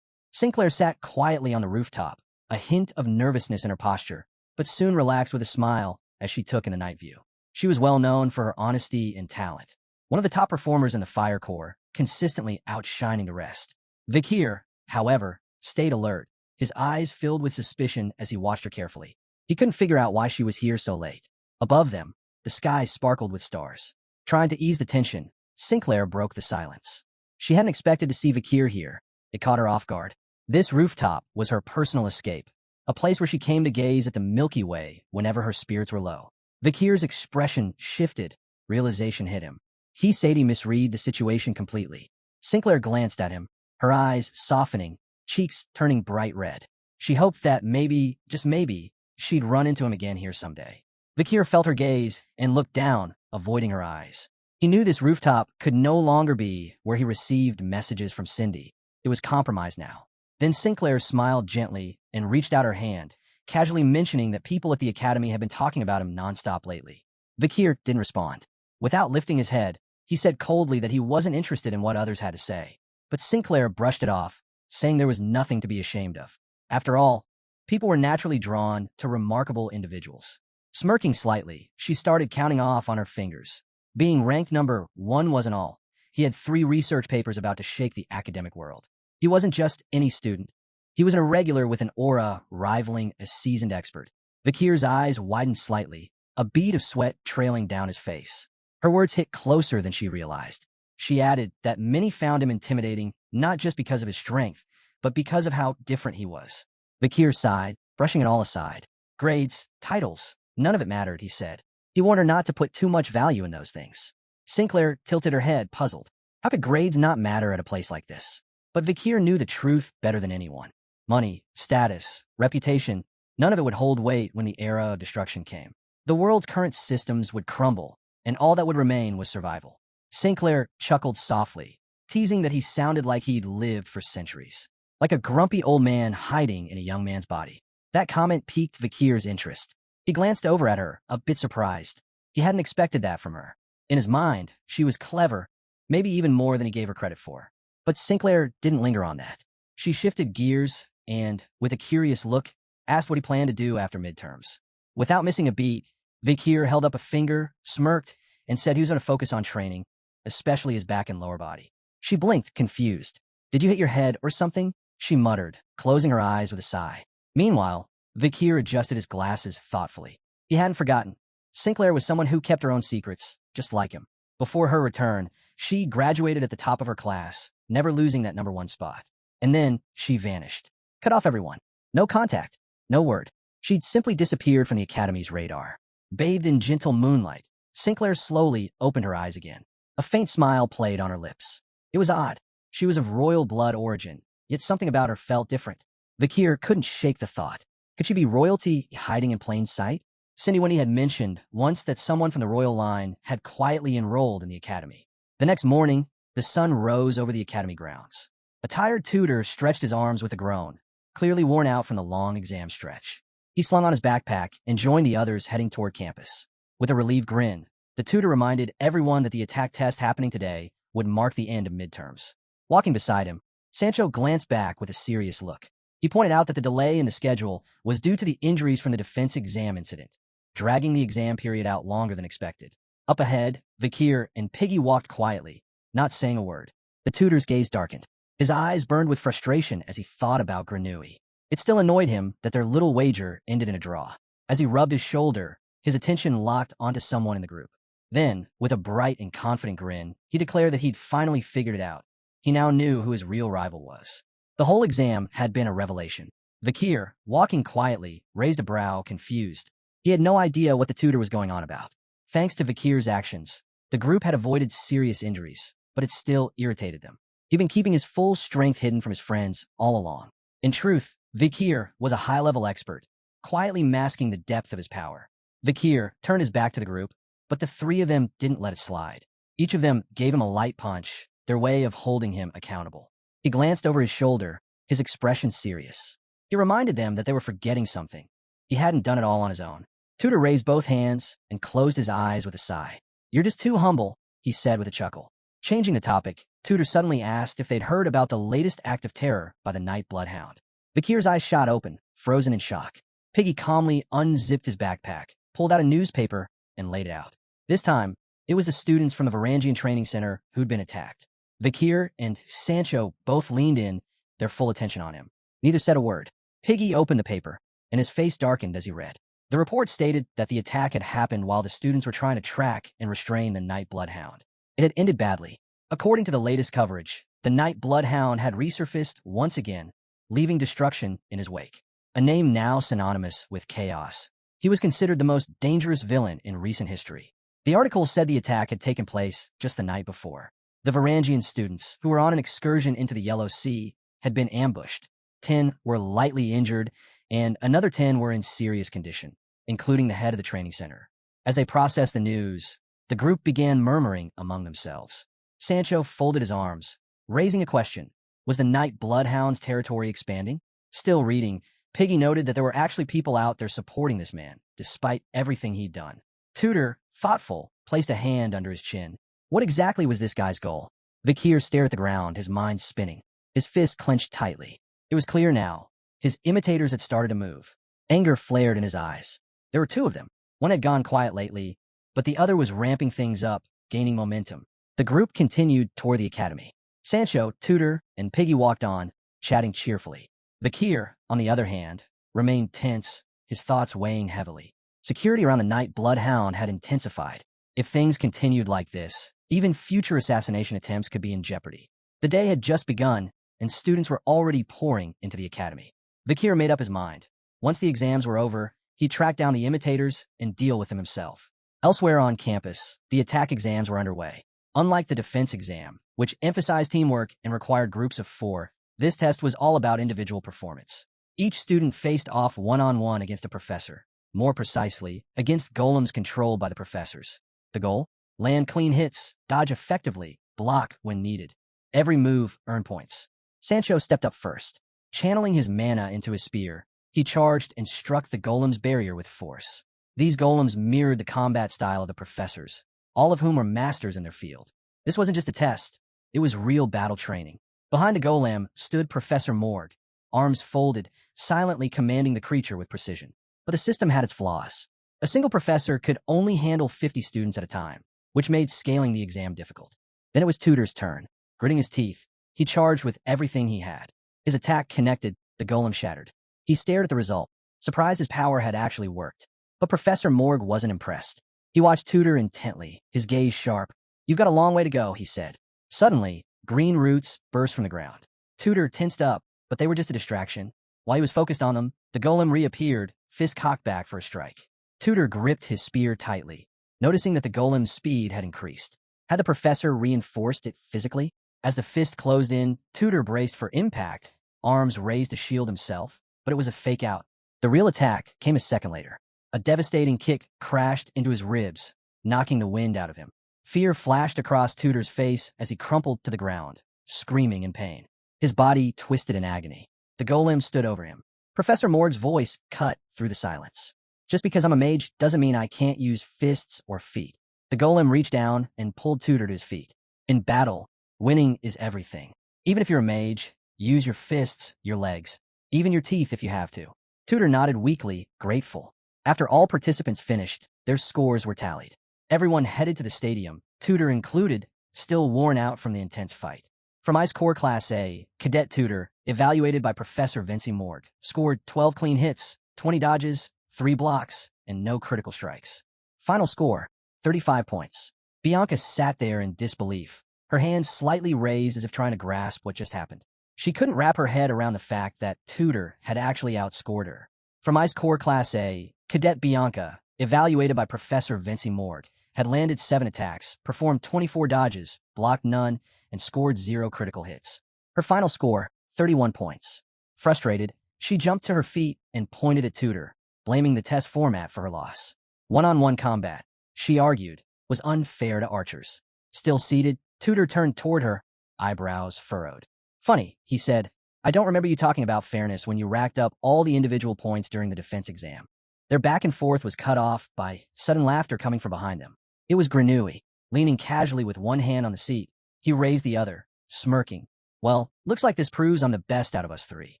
A: Sinclair sat quietly on the rooftop, a hint of nervousness in her posture, but soon relaxed with a smile as she took in the night view. She was well known for her honesty and talent, one of the top performers in the Fire Corps, consistently outshining the rest. Vakir, however, stayed alert, his eyes filled with suspicion as he watched her carefully. He couldn't figure out why she was here so late. Above them, the sky sparkled with stars. Trying to ease the tension, Sinclair broke the silence. She hadn't expected to see Vakir here. It caught her off guard. This rooftop was her personal escape, a place where she came to gaze at the Milky Way whenever her spirits were low. Vakir's expression shifted. Realization hit him. He said he misread the situation completely. Sinclair glanced at him, her eyes softening, cheeks turning bright red. She hoped that maybe, just maybe, she'd run into him again here someday. Vakir felt her gaze and looked down, avoiding her eyes. He knew this rooftop could no longer be where he received messages from Cindy. It was compromised now. Then Sinclair smiled gently and reached out her hand, casually mentioning that people at the academy had been talking about him nonstop lately. Vakir didn't respond. Without lifting his head, he said coldly that he wasn't interested in what others had to say. But Sinclair brushed it off, saying there was nothing to be ashamed of. After all, people were naturally drawn to remarkable individuals. Smirking slightly, she started counting off on her fingers. Being ranked number 1 wasn't all. He had 3 research papers about to shake the academic world. He wasn't just any student. He was an irregular with an aura rivaling a seasoned expert. Vakir's eyes widened slightly, a bead of sweat trailing down his face. Her words hit closer than she realized. She added that many found him intimidating, not just because of his strength, but because of how different he was. Vakir sighed, brushing it all aside. Grades, titles, none of it mattered, he said. He warned her not to put too much value in those things. Sinclair tilted her head, puzzled. How could grades not matter at a place like this? But Vakir knew the truth better than anyone. Money, status, reputation, none of it would hold weight when the era of destruction came. The world's current systems would crumble, and all that would remain was survival. Sinclair chuckled softly, teasing that he sounded like he'd lived for centuries. Like a grumpy old man hiding in a young man's body. That comment piqued Vakir's interest. He glanced over at her, a bit surprised. He hadn't expected that from her. In his mind, she was clever, maybe even more than he gave her credit for. But Sinclair didn't linger on that. She shifted gears and, with a curious look, asked what he planned to do after midterms. Without missing a beat, Vakir held up a finger, smirked, and said he was going to focus on training, especially his back and lower body. She blinked, confused. Did you hit your head or something? She muttered, closing her eyes with a sigh. Meanwhile, Vakir adjusted his glasses thoughtfully. He hadn't forgotten. Sinclair was someone who kept her own secrets, just like him. Before her return, she graduated at the top of her class, never losing that number 1 spot. And then she vanished. Cut off everyone. No contact. No word. She'd simply disappeared from the academy's radar. Bathed in gentle moonlight, Sinclair slowly opened her eyes again. A faint smile played on her lips. It was odd. She was of royal blood origin, yet something about her felt different. Vakir couldn't shake the thought. Could she be royalty hiding in plain sight? Cindy Winnie had mentioned once that someone from the royal line had quietly enrolled in the academy. The next morning, the sun rose over the academy grounds. A tired tutor stretched his arms with a groan, clearly worn out from the long exam stretch. He slung on his backpack and joined the others heading toward campus. With a relieved grin, the tutor reminded everyone that the attack test happening today would mark the end of midterms. Walking beside him, Sancho glanced back with a serious look. He pointed out that the delay in the schedule was due to the injuries from the defense exam incident, dragging the exam period out longer than expected. Up ahead, Vakir and Piggy walked quietly, not saying a word. The tutor's gaze darkened. His eyes burned with frustration as he thought about Granui. It still annoyed him that their little wager ended in a draw. As he rubbed his shoulder, his attention locked onto someone in the group. Then, with a bright and confident grin, he declared that he'd finally figured it out. He now knew who his real rival was. The whole exam had been a revelation. Vakir, walking quietly, raised a brow, confused. He had no idea what the tutor was going on about. Thanks to Vakir's actions, the group had avoided serious injuries, but it still irritated them. He'd been keeping his full strength hidden from his friends all along. In truth, Vakir was a high-level expert, quietly masking the depth of his power. Vakir turned his back to the group, but the 3 of them didn't let it slide. Each of them gave him a light punch, their way of holding him accountable. He glanced over his shoulder, his expression serious. He reminded them that they were forgetting something. He hadn't done it all on his own. Tutor raised both hands and closed his eyes with a sigh. "You're just too humble," he said with a chuckle. Changing the topic, Tutor suddenly asked if they'd heard about the latest act of terror by the night bloodhound. Vakir's eyes shot open, frozen in shock. Piggy calmly unzipped his backpack, pulled out a newspaper, and laid it out. This time, it was the students from the Varangian Training Center who'd been attacked. Vakir and Sancho both leaned in, their full attention on him. Neither said a word. Piggy opened the paper, and his face darkened as he read. The report stated that the attack had happened while the students were trying to track and restrain the night bloodhound. It had ended badly. According to the latest coverage, the night bloodhound had resurfaced once again, leaving destruction in his wake. a name now synonymous with chaos. He was considered the most dangerous villain in recent history. The article said the attack had taken place just the night before. The Varangian students, who were on an excursion into the Yellow Sea, had been ambushed. 10 were lightly injured, and another 10 were in serious condition, including the head of the training center. As they processed the news, the group began murmuring among themselves. Sancho folded his arms, raising a question. Was the Night Bloodhound's territory expanding? Still reading, Piggy noted that there were actually people out there supporting this man, despite everything he'd done. Tudor, thoughtful, placed a hand under his chin. What exactly was this guy's goal? Vakir stared at the ground, his mind spinning. His fist clenched tightly. It was clear now. His imitators had started to move. Anger flared in his eyes. There were 2 of them. One had gone quiet lately, but the other was ramping things up, gaining momentum. The group continued toward the academy. Sancho, Tudor, and Piggy walked on, chatting cheerfully. Vakir, on the other hand, remained tense, his thoughts weighing heavily. Security around the Night Bloodhound had intensified. If things continued like this, even future assassination attempts could be in jeopardy. The day had just begun, and students were already pouring into the academy. Vakir made up his mind. Once the exams were over, he'd track down the imitators and deal with them himself. Elsewhere on campus, the attack exams were underway. Unlike the defense exam, which emphasized teamwork and required groups of 4, this test was all about individual performance. Each student faced off one-on-one against a professor, more precisely, against golems controlled by the professors. The goal? Land clean hits, dodge effectively, block when needed. Every move earned points. Sancho stepped up first. Channeling his mana into his spear, he charged and struck the golem's barrier with force. These golems mirrored the combat style of the professors, all of whom were masters in their field. This wasn't just a test, it was real battle training. Behind the golem stood Professor Morg, arms folded, silently commanding the creature with precision. But the system had its flaws. A single professor could only handle 50 students at a time, which made scaling the exam difficult. Then it was Tudor's turn. Gritting his teeth, he charged with everything he had. His attack connected, the golem shattered. He stared at the result, surprised his power had actually worked. But Professor Morg wasn't impressed. He watched Tudor intently, his gaze sharp. "You've got a long way to go," he said. Suddenly, green roots burst from the ground. Tudor tensed up, but they were just a distraction. While he was focused on them, the golem reappeared, fist cocked back for a strike. Tudor gripped his spear tightly, noticing that the golem's speed had increased. Had the professor reinforced it physically? As the fist closed in, Tudor braced for impact, arms raised to shield himself, but it was a fake out. The real attack came a second later. A devastating kick crashed into his ribs, knocking the wind out of him. Fear flashed across Tudor's face as he crumpled to the ground, screaming in pain. His body twisted in agony. The golem stood over him. Professor Morg's voice cut through the silence. "Just because I'm a mage doesn't mean I can't use fists or feet." The golem reached down and pulled Tudor to his feet. "In battle, winning is everything. Even if you're a mage, use your fists, your legs, even your teeth if you have to." Tudor nodded weakly, grateful. After all participants finished, their scores were tallied. Everyone headed to the stadium, Tudor included, still worn out from the intense fight. From Ice Core Class A, Cadet Tudor, evaluated by Professor Morg, scored 12 clean hits, 20 dodges, 3 blocks, and no critical strikes. Final score, 35 points. Bianca sat there in disbelief, her hands slightly raised as if trying to grasp what just happened. She couldn't wrap her head around the fact that Tudor had actually outscored her. From Ice Core Class A, Cadet Bianca, evaluated by Professor Morg, had landed 7 attacks, performed 24 dodges, blocked none, and scored 0 critical hits. Her final score, 31 points. Frustrated, she jumped to her feet and pointed at Tudor, blaming the test format for her loss. One-on-one combat, she argued, was unfair to archers. Still seated, Tudor turned toward her, eyebrows furrowed. "Funny," he said. "I don't remember you talking about fairness when you racked up all the individual points during the defense exam." Their back and forth was cut off by sudden laughter coming from behind them. It was Grenouille, leaning casually with one hand on the seat. He raised the other, smirking. "Well, looks like this proves I'm the best out of us 3.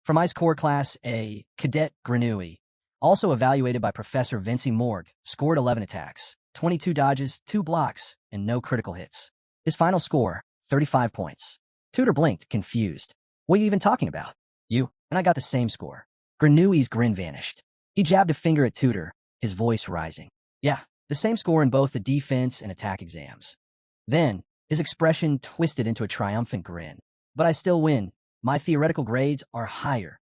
A: From Ice Core Class A, Cadet Grenouille, also evaluated by Professor Morg, scored 11 attacks, 22 dodges, 2 blocks, and no critical hits. His final score, 35 points. Tudor blinked, confused. "What are you even talking about?" "You, and I got the same score." Grenouille's grin vanished. He jabbed a finger at Tudor, his voice rising. "Yeah, the same score in both the defense and attack exams." Then, his expression twisted into a triumphant grin. "But I still win. My theoretical grades are higher."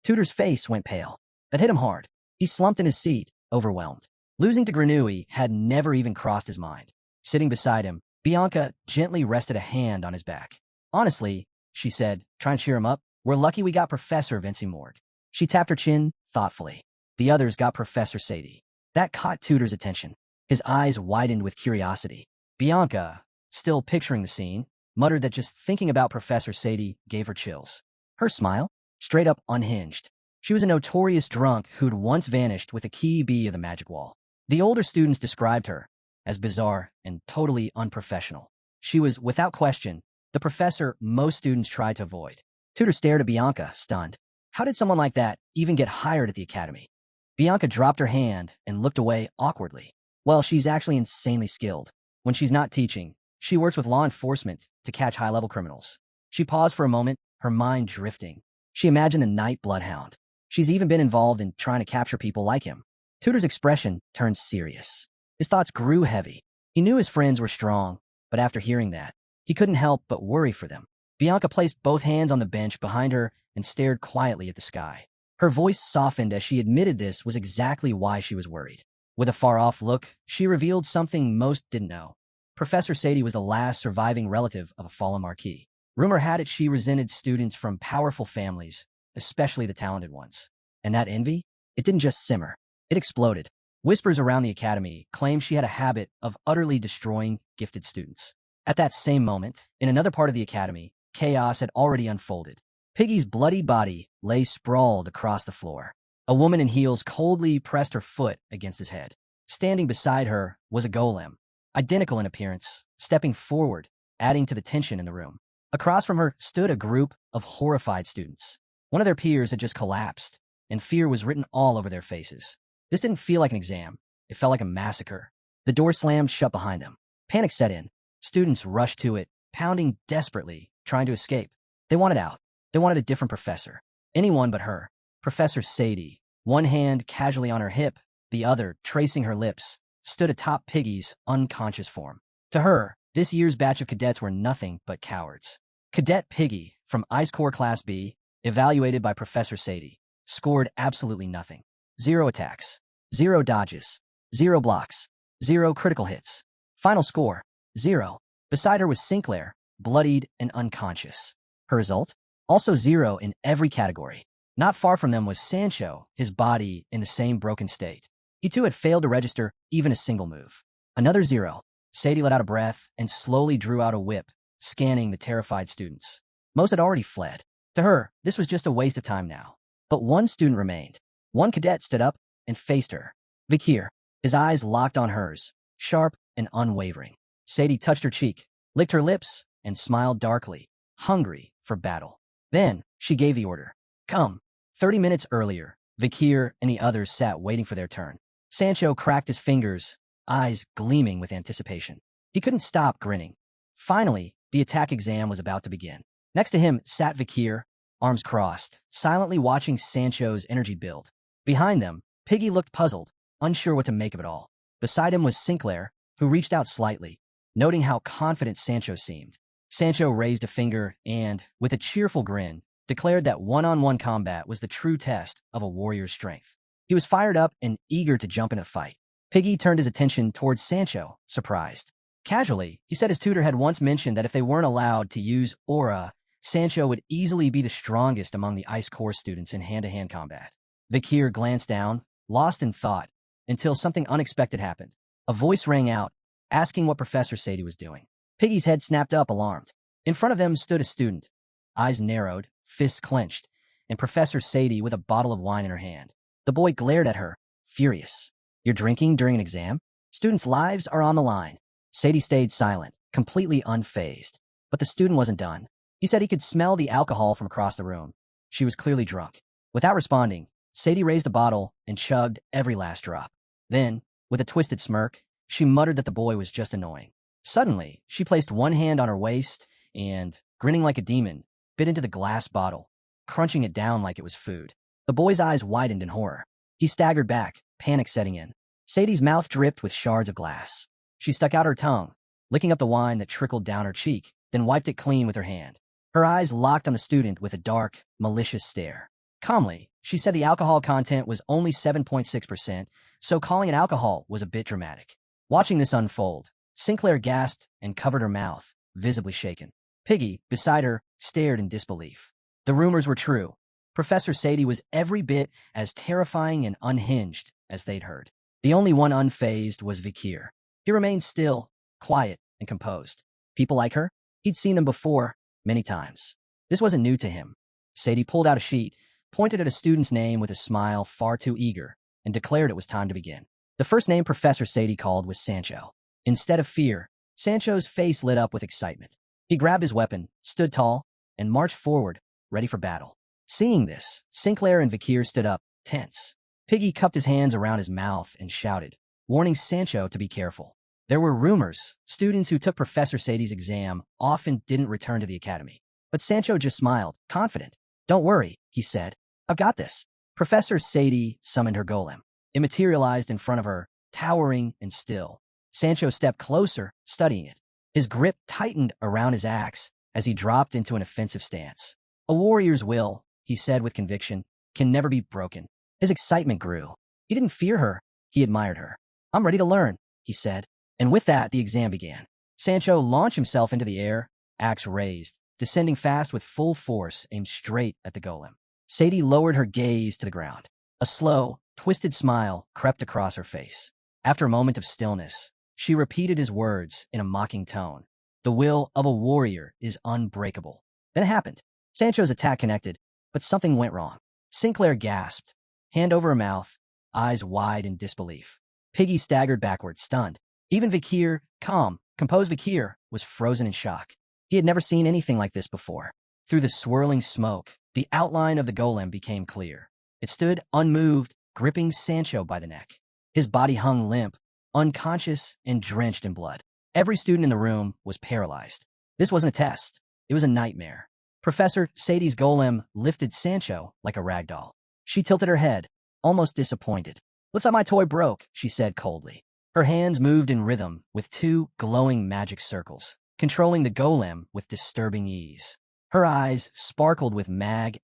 A: Tutor's face went pale. That hit him hard. He slumped in his seat, overwhelmed. Losing to Granui had never even crossed his mind. Sitting beside him, Bianca gently rested a hand on his back. Honestly, she said, trying to cheer him up, we're lucky we got Professor Vinci Morg. She tapped her chin thoughtfully. The others got Professor Sadie. That caught Tutor's attention. His eyes widened with curiosity. Bianca, still picturing the scene, muttered that just thinking about Professor Sadie gave her chills. Her smile? Straight up unhinged. She was a notorious drunk who'd once vanished with a key bee of the magic wall. The older students described her as bizarre and totally unprofessional. She was, without question, the professor most students tried to avoid. Tutor stared at Bianca, stunned. How did someone like that even get hired at the academy? Bianca dropped her hand and looked away awkwardly. Well, she's actually insanely skilled. When she's not teaching, she works with law enforcement to catch high-level criminals. She paused for a moment, her mind drifting. She imagined the night bloodhound. She's even been involved in trying to capture people like him. Tutor's expression turned serious. His thoughts grew heavy. He knew his friends were strong, but after hearing that, he couldn't help but worry for them. Bianca placed both hands on the bench behind her and stared quietly at the sky. Her voice softened as she admitted this was exactly why she was worried. With a far-off look, she revealed something most didn't know. Professor Sadie was the last surviving relative of a fallen marquis. Rumor had it she resented students from powerful families, especially the talented ones. And that envy? It didn't just simmer. It exploded. Whispers around the academy claimed she had a habit of utterly destroying gifted students. At that same moment, in another part of the academy, chaos had already unfolded. Piggy's bloody body lay sprawled across the floor. A woman in heels coldly pressed her foot against his head. Standing beside her was a golem, identical in appearance, stepping forward, adding to the tension in the room. Across from her stood a group of horrified students. One of their peers had just collapsed, and fear was written all over their faces. This didn't feel like an exam. It felt like a massacre. The door slammed shut behind them. Panic set in. Students rushed to it, pounding desperately, trying to escape. They wanted out. They wanted a different professor. Anyone but her. Professor Sadie, one hand casually on her hip, the other tracing her lips, stood atop Piggy's unconscious form. To her, this year's batch of cadets were nothing but cowards. Cadet Piggy, from Ice Corps Class B, evaluated by Professor Sadie, scored absolutely nothing. 0 attacks, 0 dodges, 0 blocks, 0 critical hits. Final score, 0. Beside her was Sinclair, bloodied and unconscious. Her result? Also 0 in every category. Not far from them was Sancho, his body in the same broken state. He too had failed to register even a single move. Another 0. Sadie let out a breath and slowly drew out a whip, scanning the terrified students. Most had already fled. To her, this was just a waste of time now. But one student remained. One cadet stood up and faced her. Vakir, his eyes locked on hers, sharp and unwavering. Sadie touched her cheek, licked her lips, and smiled darkly, hungry for battle. Then she gave the order. Come. 30 minutes earlier, Vakir and the others sat waiting for their turn. Sancho cracked his fingers, eyes gleaming with anticipation. He couldn't stop grinning. Finally, the attack exam was about to begin. Next to him sat Vakir, arms crossed, silently watching Sancho's energy build. Behind them, Piggy looked puzzled, unsure what to make of it all. Beside him was Sinclair, who reached out slightly, noting how confident Sancho seemed. Sancho raised a finger and, with a cheerful grin, declared that one-on-one combat was the true test of a warrior's strength. He was fired up and eager to jump in a fight. Piggy turned his attention towards Sancho, surprised. Casually, he said his tutor had once mentioned that if they weren't allowed to use aura, Sancho would easily be the strongest among the Ice Corps students in hand-to-hand combat. Vakir glanced down, lost in thought, until something unexpected happened. A voice rang out, asking what Professor Sadie was doing. Piggy's head snapped up, alarmed. In front of them stood a student, eyes narrowed, fists clenched, and Professor Sadie with a bottle of wine in her hand. The boy glared at her, furious. You're drinking during an exam? Students' lives are on the line. Sadie stayed silent, completely unfazed. But the student wasn't done. He said he could smell the alcohol from across the room. She was clearly drunk. Without responding, Sadie raised the bottle and chugged every last drop. Then, with a twisted smirk, she muttered that the boy was just annoying. Suddenly, she placed one hand on her waist and, grinning like a demon, bit into the glass bottle, crunching it down like it was food. The boy's eyes widened in horror. He staggered back, panic setting in. Sadie's mouth dripped with shards of glass. She stuck out her tongue, licking up the wine that trickled down her cheek, then wiped it clean with her hand. Her eyes locked on the student with a dark, malicious stare. Calmly, She said the alcohol content was only 7.6%, so calling it alcohol was a bit dramatic. Watching this unfold, Sinclair gasped and covered her mouth, visibly shaken. Piggy, beside her, stared in disbelief. The rumors were true. Professor Sadie was every bit as terrifying and unhinged as they'd heard. The only one unfazed was Vakir. He remained still, quiet, and composed. People like her? He'd seen them before, many times. This wasn't new to him. Sadie pulled out a sheet, pointed at a student's name with a smile far too eager, and declared it was time to begin. The first name Professor Sadie called was Sancho. Instead of fear, Sancho's face lit up with excitement. He grabbed his weapon, stood tall, and marched forward, ready for battle. Seeing this, Sinclair and Vakir stood up, tense. Piggy cupped his hands around his mouth and shouted, warning Sancho to be careful. There were rumors. Students who took Professor Sadie's exam often didn't return to the academy. But Sancho just smiled, confident. Don't worry, he said. I've got this. Professor Sadie summoned her golem. It materialized in front of her, towering and still. Sancho stepped closer, studying it. His grip tightened around his axe as he dropped into an offensive stance. A warrior's will, he said with conviction, can never be broken. His excitement grew. He didn't fear her. He admired her. I'm ready to learn, he said. And with that, the exam began. Sancho launched himself into the air, axe raised, descending fast with full force aimed straight at the golem. Sadie lowered her gaze to the ground. A slow, twisted smile crept across her face. After a moment of stillness, she repeated his words in a mocking tone. The will of a warrior is unbreakable. Then it happened. Sancho's attack connected, but something went wrong. Sinclair gasped, hand over her mouth, eyes wide in disbelief. Piggy staggered backward, stunned. Even Vakir, composed Vakir, was frozen in shock. He had never seen anything like this before. Through the swirling smoke, the outline of the golem became clear. It stood unmoved, gripping Sancho by the neck. His body hung limp, unconscious and drenched in blood. Every student in the room was paralyzed. This wasn't a test. It was a nightmare. Professor Sadie's golem lifted Sancho like a rag doll. She tilted her head, almost disappointed. Looks like my toy broke, she said coldly. Her hands moved in rhythm with two glowing magic circles, controlling the golem with disturbing ease. Her eyes sparkled with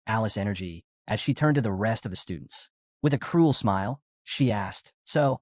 A: Alice energy as she turned to the rest of the students. With a cruel smile, she asked, So,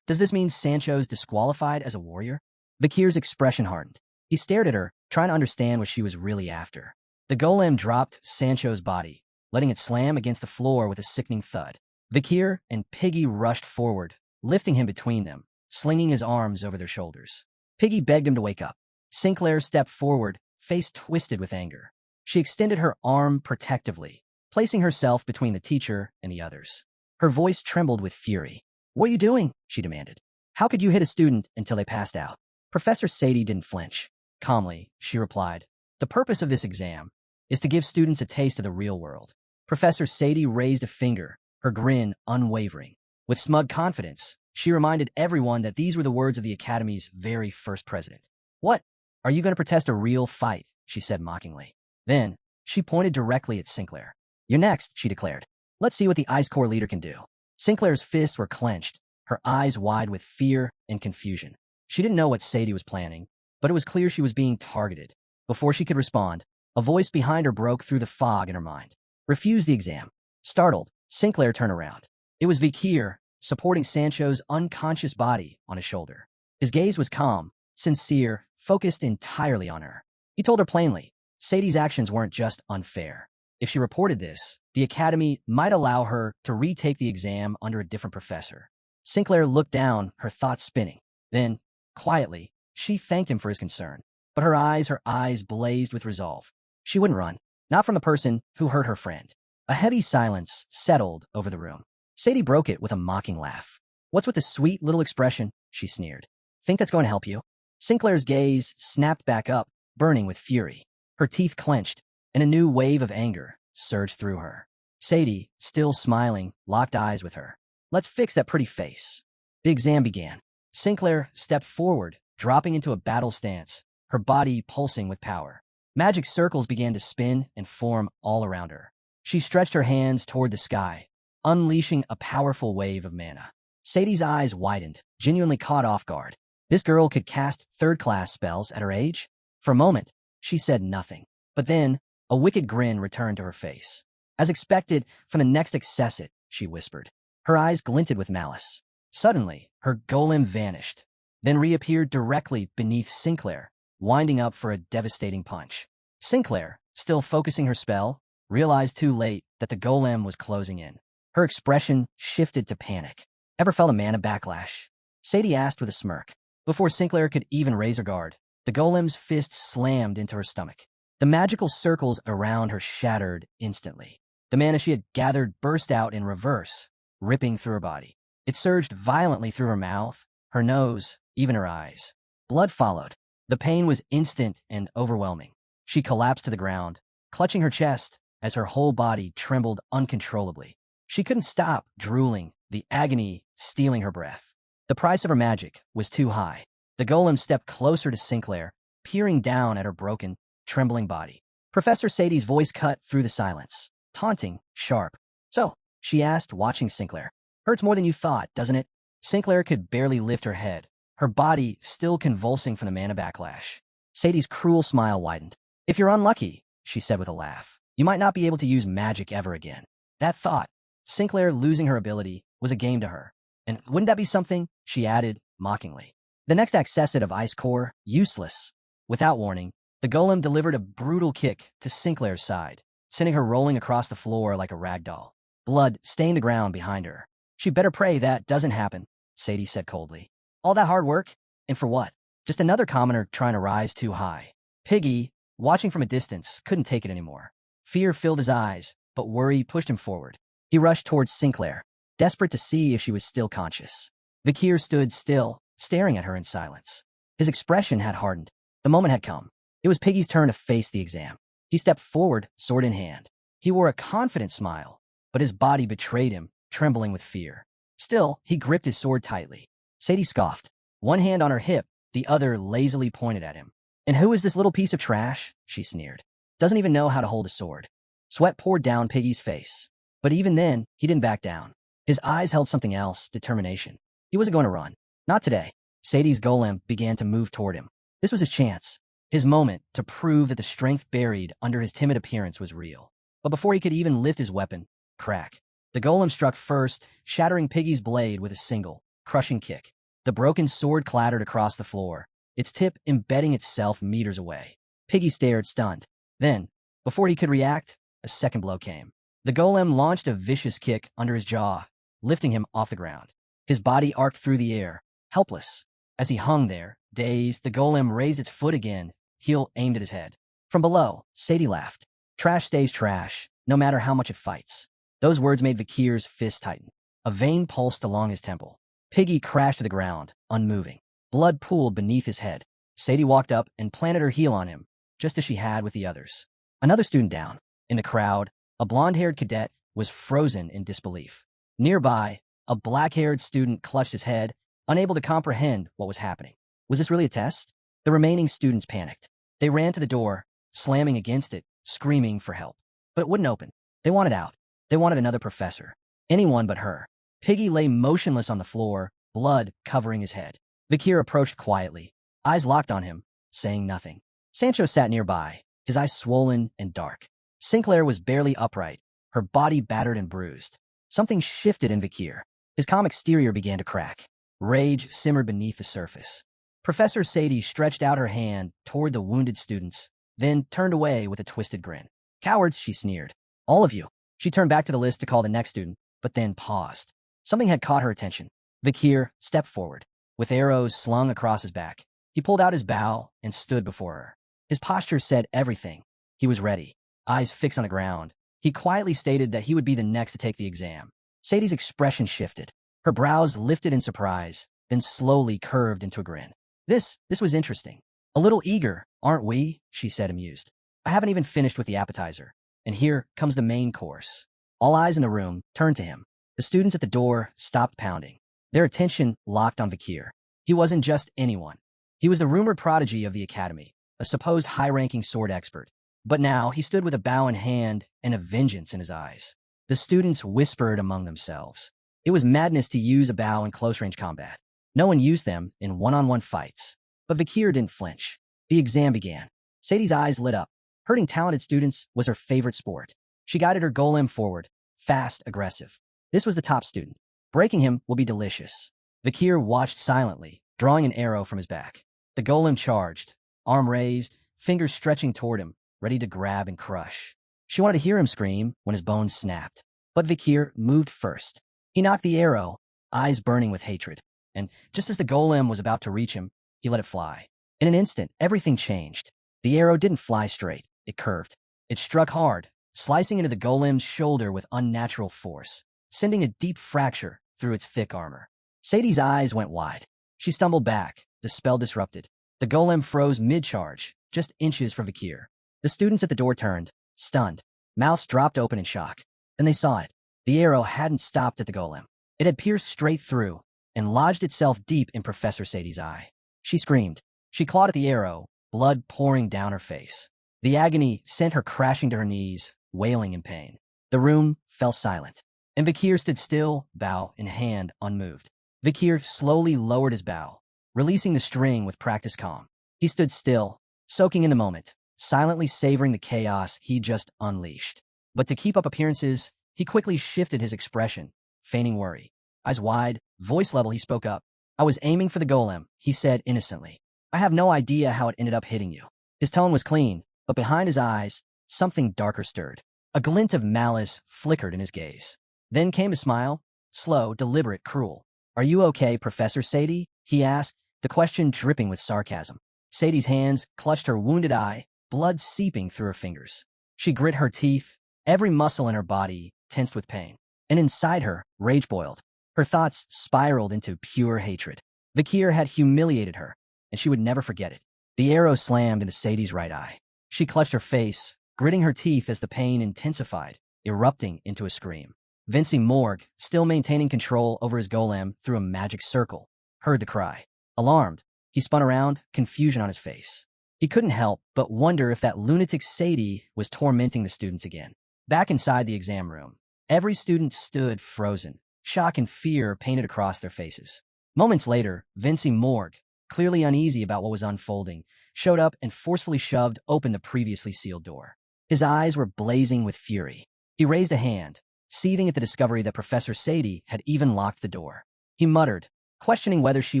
A: does this mean Sancho's disqualified as a warrior? Vakir's expression hardened. He stared at her, trying to understand what she was really after. The golem dropped Sancho's body, letting it slam against the floor with a sickening thud. Vakir and Piggy rushed forward, lifting him between them, slinging his arms over their shoulders. Piggy begged him to wake up. Sinclair stepped forward, face twisted with anger. She extended her arm protectively, placing herself between the teacher and the others. Her voice trembled with fury. What are you doing? She demanded. How could you hit a student until they passed out? Professor Sadie didn't flinch. Calmly, she replied, The purpose of this exam is to give students a taste of the real world. Professor Sadie raised a finger, her grin unwavering. With smug confidence, she reminded everyone that these were the words of the Academy's very first president. What? Are you going to protest a real fight? She said mockingly. Then, she pointed directly at Sinclair. You're next, she declared. Let's see what the Ice Corps leader can do. Sinclair's fists were clenched, her eyes wide with fear and confusion. She didn't know what Sadie was planning, but it was clear she was being targeted. Before she could respond, a voice behind her broke through the fog in her mind. Refuse the exam. Startled, Sinclair turned around. It was Vakir, supporting Sancho's unconscious body on his shoulder. His gaze was calm, sincere, focused entirely on her. He told her plainly, Sadie's actions weren't just unfair. If she reported this, the Academy might allow her to retake the exam under a different professor. Sinclair looked down, her thoughts spinning. Then, quietly, she thanked him for his concern. But her eyes blazed with resolve. She wouldn't run, not from the person who hurt her friend. A heavy silence settled over the room. Sadie broke it with a mocking laugh. What's with the sweet little expression? She sneered. Think that's going to help you? Sinclair's gaze snapped back up, burning with fury. Her teeth clenched, and a new wave of anger surged through her. Sadie, still smiling, locked eyes with her. Let's fix that pretty face. The exam began. Sinclair stepped forward, dropping into a battle stance, her body pulsing with power. Magic circles began to spin and form all around her. She stretched her hands toward the sky, unleashing a powerful wave of mana. Sadie's eyes widened, genuinely caught off guard. This girl could cast third-class spells at her age? For a moment, she said nothing. But then, a wicked grin returned to her face. As expected, from the next accessit, she whispered. Her eyes glinted with malice. Suddenly, her golem vanished, then reappeared directly beneath Sinclair, winding up for a devastating punch. Sinclair, still focusing her spell, realized too late that the golem was closing in. Her expression shifted to panic. Ever felt a mana backlash? Sadie asked with a smirk. Before Sinclair could even raise her guard, the golem's fist slammed into her stomach. The magical circles around her shattered instantly. The mana she had gathered burst out in reverse, ripping through her body. It surged violently through her mouth, her nose, even her eyes. Blood followed. The pain was instant and overwhelming. She collapsed to the ground, clutching her chest as her whole body trembled uncontrollably. She couldn't stop drooling, the agony stealing her breath. The price of her magic was too high. The golem stepped closer to Sinclair, peering down at her broken, trembling body. Professor Sadie's voice cut through the silence, taunting, sharp. So, she asked, watching Sinclair. Hurts more than you thought, doesn't it? Sinclair could barely lift her head, her body still convulsing from the mana backlash. Sadie's cruel smile widened. If you're unlucky, she said with a laugh, you might not be able to use magic ever again. That thought, Sinclair losing her ability, was a game to her. And wouldn't that be something? She added, mockingly. The next accessit of Ice Core, useless. Without warning, the golem delivered a brutal kick to Sinclair's side, sending her rolling across the floor like a rag doll. Blood stained the ground behind her. She better pray that doesn't happen, Sadie said coldly. All that hard work? And for what? Just another commoner trying to rise too high. Piggy, watching from a distance, couldn't take it anymore. Fear filled his eyes, but worry pushed him forward. He rushed towards Sinclair, desperate to see if she was still conscious. Vakir stood still, staring at her in silence. His expression had hardened. The moment had come. It was Piggy's turn to face the exam. He stepped forward, sword in hand. He wore a confident smile, but his body betrayed him, trembling with fear. Still, he gripped his sword tightly. Sadie scoffed, one hand on her hip, the other lazily pointed at him. And who is this little piece of trash? She sneered. Doesn't even know how to hold a sword. Sweat poured down Piggy's face. But even then, he didn't back down. His eyes held something else, determination. He wasn't going to run. Not today. Sadie's golem began to move toward him. This was his chance. His moment to prove that the strength buried under his timid appearance was real. But before he could even lift his weapon, crack. The golem struck first, shattering Piggy's blade with a single, crushing kick. The broken sword clattered across the floor, its tip embedding itself meters away. Piggy stared, stunned. Then, before he could react, a second blow came. The golem launched a vicious kick under his jaw, lifting him off the ground. His body arced through the air, helpless. As he hung there, dazed, the golem raised its foot again, heel aimed at his head. From below, Sadie laughed. Trash stays trash, no matter how much it fights. Those words made Vakir's fist tighten. A vein pulsed along his temple. Piggy crashed to the ground, unmoving. Blood pooled beneath his head. Sadie walked up and planted her heel on him, just as she had with the others. Another student down. In the crowd, a blonde-haired cadet was frozen in disbelief. Nearby, a black-haired student clutched his head, unable to comprehend what was happening. Was this really a test? The remaining students panicked. They ran to the door, slamming against it, screaming for help. But it wouldn't open. They wanted out. They wanted another professor. Anyone but her. Piggy lay motionless on the floor, blood covering his head. Vakir approached quietly, eyes locked on him, saying nothing. Sancho sat nearby, his eyes swollen and dark. Sinclair was barely upright, her body battered and bruised. Something shifted in Vakir. His calm exterior began to crack. Rage simmered beneath the surface. Professor Sadie stretched out her hand toward the wounded students, then turned away with a twisted grin. Cowards, she sneered. All of you. She turned back to the list to call the next student, but then paused. Something had caught her attention. Vakir stepped forward, with arrows slung across his back. He pulled out his bow and stood before her. His posture said everything. He was ready, eyes fixed on the ground. He quietly stated that he would be the next to take the exam. Sadie's expression shifted. Her brows lifted in surprise, then slowly curved into a grin. This was interesting. A little eager, aren't we? She said, amused. I haven't even finished with the appetizer. And here comes the main course. All eyes in the room turned to him. The students at the door stopped pounding, their attention locked on Vakir. He wasn't just anyone. He was the rumored prodigy of the academy, a supposed high-ranking sword expert. But now he stood with a bow in hand and a vengeance in his eyes. The students whispered among themselves. It was madness to use a bow in close-range combat. No one used them in one-on-one fights. But Vakir didn't flinch. The exam began. Sadie's eyes lit up. Hurting talented students was her favorite sport. She guided her golem forward, fast, aggressive. This was the top student. Breaking him will be delicious. Vakir watched silently, drawing an arrow from his back. The golem charged, arm raised, fingers stretching toward him, ready to grab and crush. She wanted to hear him scream when his bones snapped. But Vakir moved first. He knocked the arrow, eyes burning with hatred. And just as the golem was about to reach him, he let it fly. In an instant, everything changed. The arrow didn't fly straight. It curved. It struck hard, slicing into the golem's shoulder with unnatural force, sending a deep fracture through its thick armor. Sadie's eyes went wide. She stumbled back, the spell disrupted. The golem froze mid-charge, just inches from Vakir. The students at the door turned, stunned. Mouths dropped open in shock. Then they saw it. The arrow hadn't stopped at the golem. It had pierced straight through and lodged itself deep in Professor Sadie's eye. She screamed. She clawed at the arrow, blood pouring down her face. The agony sent her crashing to her knees, wailing in pain. The room fell silent, and Vakir stood still, bow in hand, unmoved. Vakir slowly lowered his bow, releasing the string with practiced calm. He stood still, soaking in the moment, silently savoring the chaos he just unleashed. But to keep up appearances, he quickly shifted his expression, feigning worry. Eyes wide, voice level, he spoke up. "I was aiming for the golem," he said innocently. "I have no idea how it ended up hitting you." His tone was clean, but behind his eyes, something darker stirred. A glint of malice flickered in his gaze. Then came a smile, slow, deliberate, cruel. "Are you okay, Professor Sadie?" he asked, the question dripping with sarcasm. Sadie's hands clutched her wounded eye, blood seeping through her fingers. She grit her teeth, every muscle in her body tensed with pain. And inside her, rage boiled. Her thoughts spiraled into pure hatred. Vakir had humiliated her, and she would never forget it. The arrow slammed into Sadie's right eye. She clutched her face, gritting her teeth as the pain intensified, erupting into a scream. Morg, still maintaining control over his golem through a magic circle, heard the cry. Alarmed, he spun around, confusion on his face. He couldn't help but wonder if that lunatic Sadie was tormenting the students again. Back inside the exam room, every student stood frozen, shock and fear painted across their faces. Moments later, Morg, clearly uneasy about what was unfolding, showed up and forcefully shoved open the previously sealed door. His eyes were blazing with fury. He raised a hand, seething at the discovery that Professor Sadie had even locked the door. He muttered, questioning whether she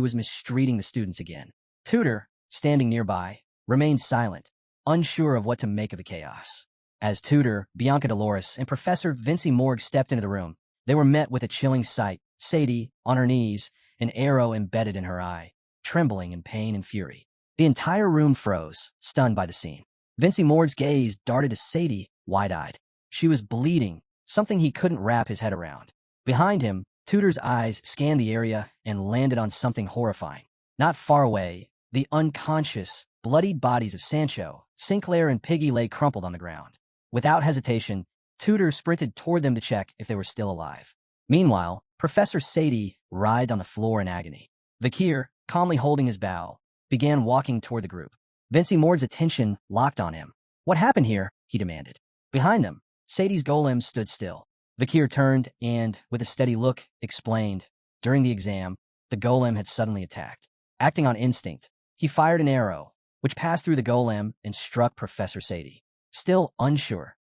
A: was mistreating the students again. Tutor, standing nearby, remained silent, unsure of what to make of the chaos. As Tutor, Bianca Dolores, and Professor Morg stepped into the room, they were met with a chilling sight. Sadie, on her knees, an arrow embedded in her eye, trembling in pain and fury. The entire room froze, stunned by the scene. Morg's gaze darted to Sadie, wide-eyed. She was bleeding, something he couldn't wrap his head around. Behind him, Tutor's eyes scanned the area and landed on something horrifying. Not far away, the unconscious, bloodied bodies of Sancho, Sinclair, and Piggy lay crumpled on the ground. Without hesitation, Tutor sprinted toward them to check if they were still alive. Meanwhile, Professor Sadie writhed on the floor in agony. Vakir, calmly holding his bow, began walking toward the group. Morg's attention locked on him. "What happened here?" he demanded. Behind them, Sadie's golem stood still. Vakir turned and, with a steady look, explained. During the exam, the golem had suddenly attacked. Acting on instinct, he fired an arrow, which passed through the golem and struck Professor Sadie. Still unsure,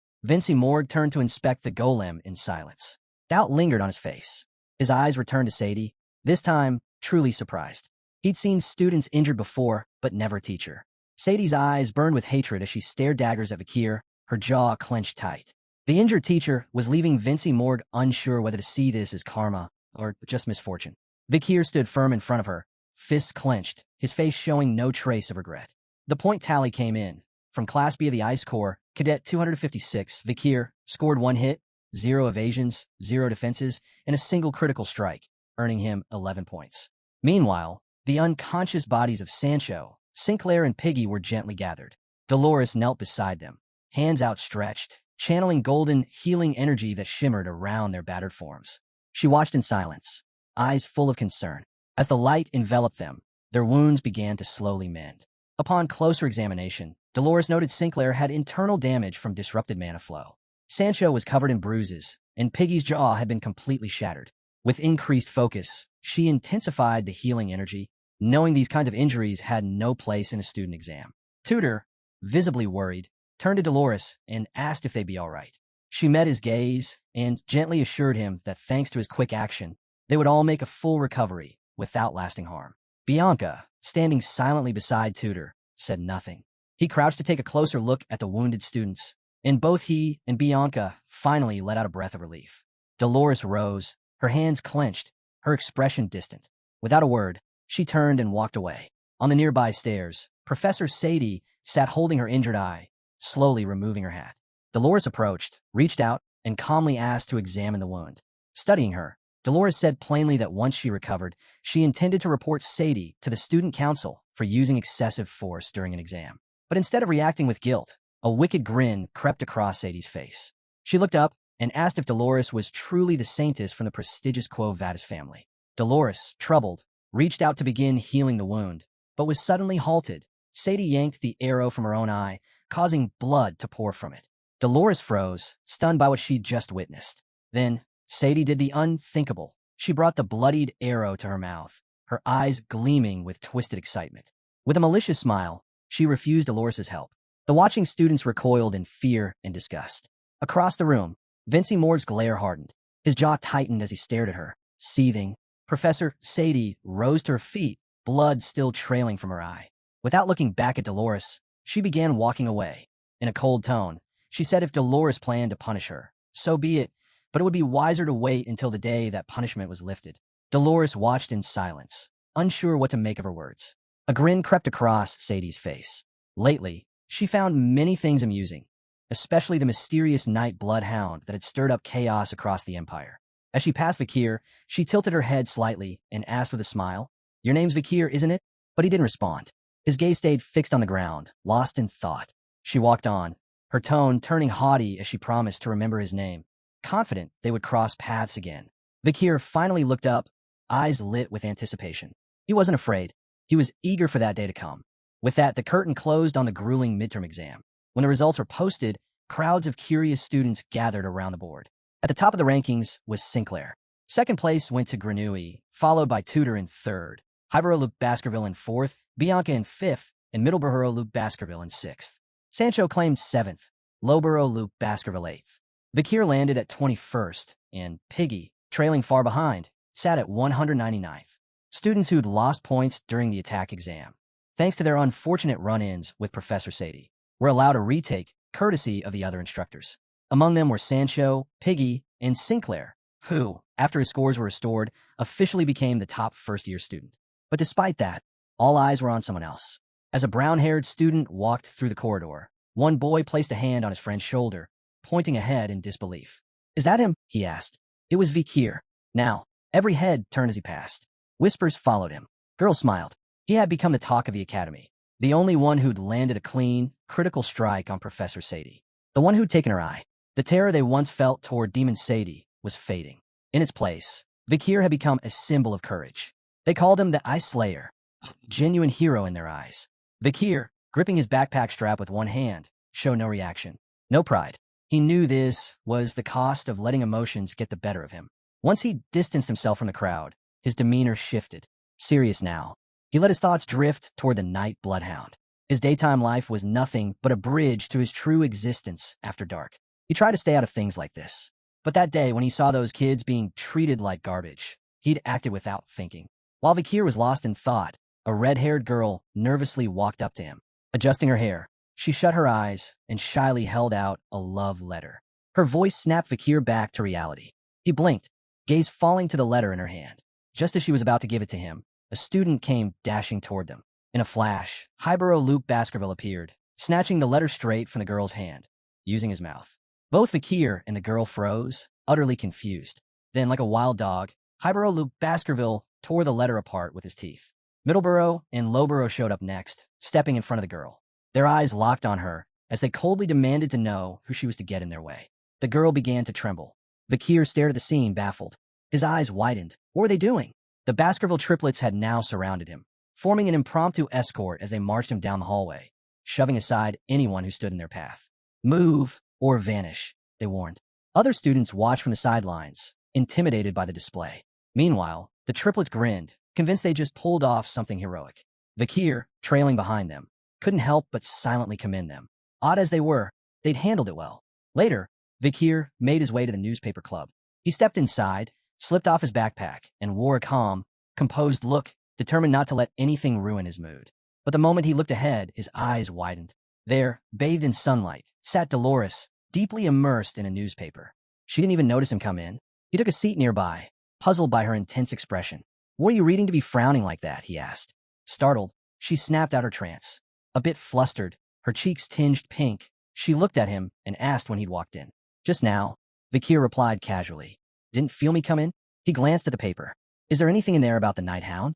A: Morg turned to inspect the golem in silence. Doubt lingered on his face. His eyes returned to Sadie, this time truly surprised. He'd seen students injured before, but never a teacher. Sadie's eyes burned with hatred as she stared daggers at Vakir, her jaw clenched tight. The injured teacher was leaving Morg unsure whether to see this as karma or just misfortune. Vakir stood firm in front of her, fists clenched, his face showing no trace of regret. The point tally came in. From Class B of the Ice Corps, Cadet 256, Vakir scored 1 hit, 0 evasions, 0 defenses, and a single critical strike, earning him 11 points. Meanwhile, the unconscious bodies of Sancho, Sinclair, and Piggy were gently gathered. Dolores knelt beside them, hands outstretched, channeling golden, healing energy that shimmered around their battered forms. She watched in silence, eyes full of concern. As the light enveloped them, their wounds began to slowly mend. Upon closer examination, Dolores noted Sinclair had internal damage from disrupted mana flow. Sancho was covered in bruises, and Piggy's jaw had been completely shattered. With increased focus, she intensified the healing energy, knowing these kinds of injuries had no place in a student exam. Tutor, visibly worried, turned to Dolores and asked if they'd be all right. She met his gaze and gently assured him that thanks to his quick action, they would all make a full recovery without lasting harm. Bianca, standing silently beside Tutor, said nothing. He crouched to take a closer look at the wounded students, and both he and Bianca finally let out a breath of relief. Dolores rose, her hands clenched, her expression distant. Without a word, she turned and walked away. On the nearby stairs, Professor Sadie sat holding her injured eye, slowly removing her hat. Dolores approached, reached out, and calmly asked to examine the wound. Studying her, Dolores said plainly that once she recovered, she intended to report Sadie to the student council for using excessive force during an exam. But instead of reacting with guilt, a wicked grin crept across Sadie's face. She looked up and asked if Dolores was truly the saintess from the prestigious Quo Vadis family. Dolores, troubled, reached out to begin healing the wound, but was suddenly halted. Sadie yanked the arrow from her own eye, causing blood to pour from it. Dolores froze, stunned by what she'd just witnessed. Then, Sadie did the unthinkable. She brought the bloodied arrow to her mouth, her eyes gleaming with twisted excitement. With a malicious smile, she refused Dolores's help. The watching students recoiled in fear and disgust. Across the room, Vincey Morg's glare hardened. His jaw tightened as he stared at her, seething. Professor Sadie rose to her feet, blood still trailing from her eye. Without looking back at Dolores, she began walking away. In a cold tone, she said if Dolores planned to punish her, so be it, but it would be wiser to wait until the day that punishment was lifted. Dolores watched in silence, unsure what to make of her words. A grin crept across Sadie's face. Lately, she found many things amusing, especially the mysterious night bloodhound that had stirred up chaos across the Empire. As she passed Vakir, she tilted her head slightly and asked with a smile, "Your name's Vakir, isn't it?" But he didn't respond. His gaze stayed fixed on the ground, lost in thought. She walked on, her tone turning haughty as she promised to remember his name, confident they would cross paths again. Vakir finally looked up, eyes lit with anticipation. He wasn't afraid. He was eager for that day to come. With that, the curtain closed on the grueling midterm exam. When the results were posted, crowds of curious students gathered around the board. At the top of the rankings was Sinclair. Second place went to Granui, followed by Tudor in third, Hybero Luke Baskerville in fourth, Bianca in fifth, and Middleborough Luke Baskerville in sixth. Sancho claimed seventh, Lowborough Luke Baskerville eighth. Vakir landed at 21st, and Piggy, trailing far behind, sat at 199th. Students who'd lost points during the attack exam, thanks to their unfortunate run-ins with Professor Sadie, were allowed a retake courtesy of the other instructors. Among them were Sancho, Piggy, and Sinclair, who, after his scores were restored, officially became the top first-year student. But despite that, all eyes were on someone else. As a brown-haired student walked through the corridor, one boy placed a hand on his friend's shoulder, pointing ahead in disbelief. "Is that him?" he asked. It was Vakir. Now, every head turned as he passed. Whispers followed him. Girls smiled. He had become the talk of the academy, the only one who'd landed a clean, critical strike on Professor Sadie, the one who'd taken her eye. The terror they once felt toward Demon Sadie was fading. In its place, Vakir had become a symbol of courage. They called him the Ice Slayer, a genuine hero in their eyes. Vakir, gripping his backpack strap with one hand, showed no reaction, no pride. He knew this was the cost of letting emotions get the better of him. Once he distanced himself from the crowd, his demeanor shifted. Serious now, he let his thoughts drift toward the night bloodhound. His daytime life was nothing but a bridge to his true existence after dark. He tried to stay out of things like this. But that day, when he saw those kids being treated like garbage, he'd acted without thinking. While Vakir was lost in thought, a red-haired girl nervously walked up to him. Adjusting her hair, she shut her eyes and shyly held out a love letter. Her voice snapped Vakir back to reality. He blinked, gaze falling to the letter in her hand. Just as she was about to give it to him, a student came dashing toward them. In a flash, Hybero Luke Baskerville appeared, snatching the letter straight from the girl's hand, using his mouth. Both Vakir and the girl froze, utterly confused. Then, like a wild dog, Hybero Luke Baskerville tore the letter apart with his teeth. Middleborough and Lowborough showed up next, stepping in front of the girl. Their eyes locked on her as they coldly demanded to know who she was to get in their way. The girl began to tremble. Vakir stared at the scene, baffled. His eyes widened. What were they doing? The Baskerville triplets had now surrounded him, forming an impromptu escort as they marched him down the hallway, shoving aside anyone who stood in their path. "Move or vanish," they warned. Other students watched from the sidelines, intimidated by the display. Meanwhile, the triplets grinned, convinced they just pulled off something heroic. Vakir, trailing behind them, couldn't help but silently commend them. Odd as they were, they'd handled it well. Later, Vakir made his way to the newspaper club. He stepped inside, slipped off his backpack, and wore a calm, composed look, determined not to let anything ruin his mood. But the moment he looked ahead, his eyes widened. There, bathed in sunlight, sat Dolores, deeply immersed in a newspaper. She didn't even notice him come in. He took a seat nearby, puzzled by her intense expression. "What are you reading to be frowning like that?" he asked. Startled, she snapped out her trance. A bit flustered, her cheeks tinged pink, she looked at him and asked when he'd walked in. "Just now," Vakir replied casually. "Didn't feel me come in?" He glanced at the paper. "Is there anything in there about the night hound?"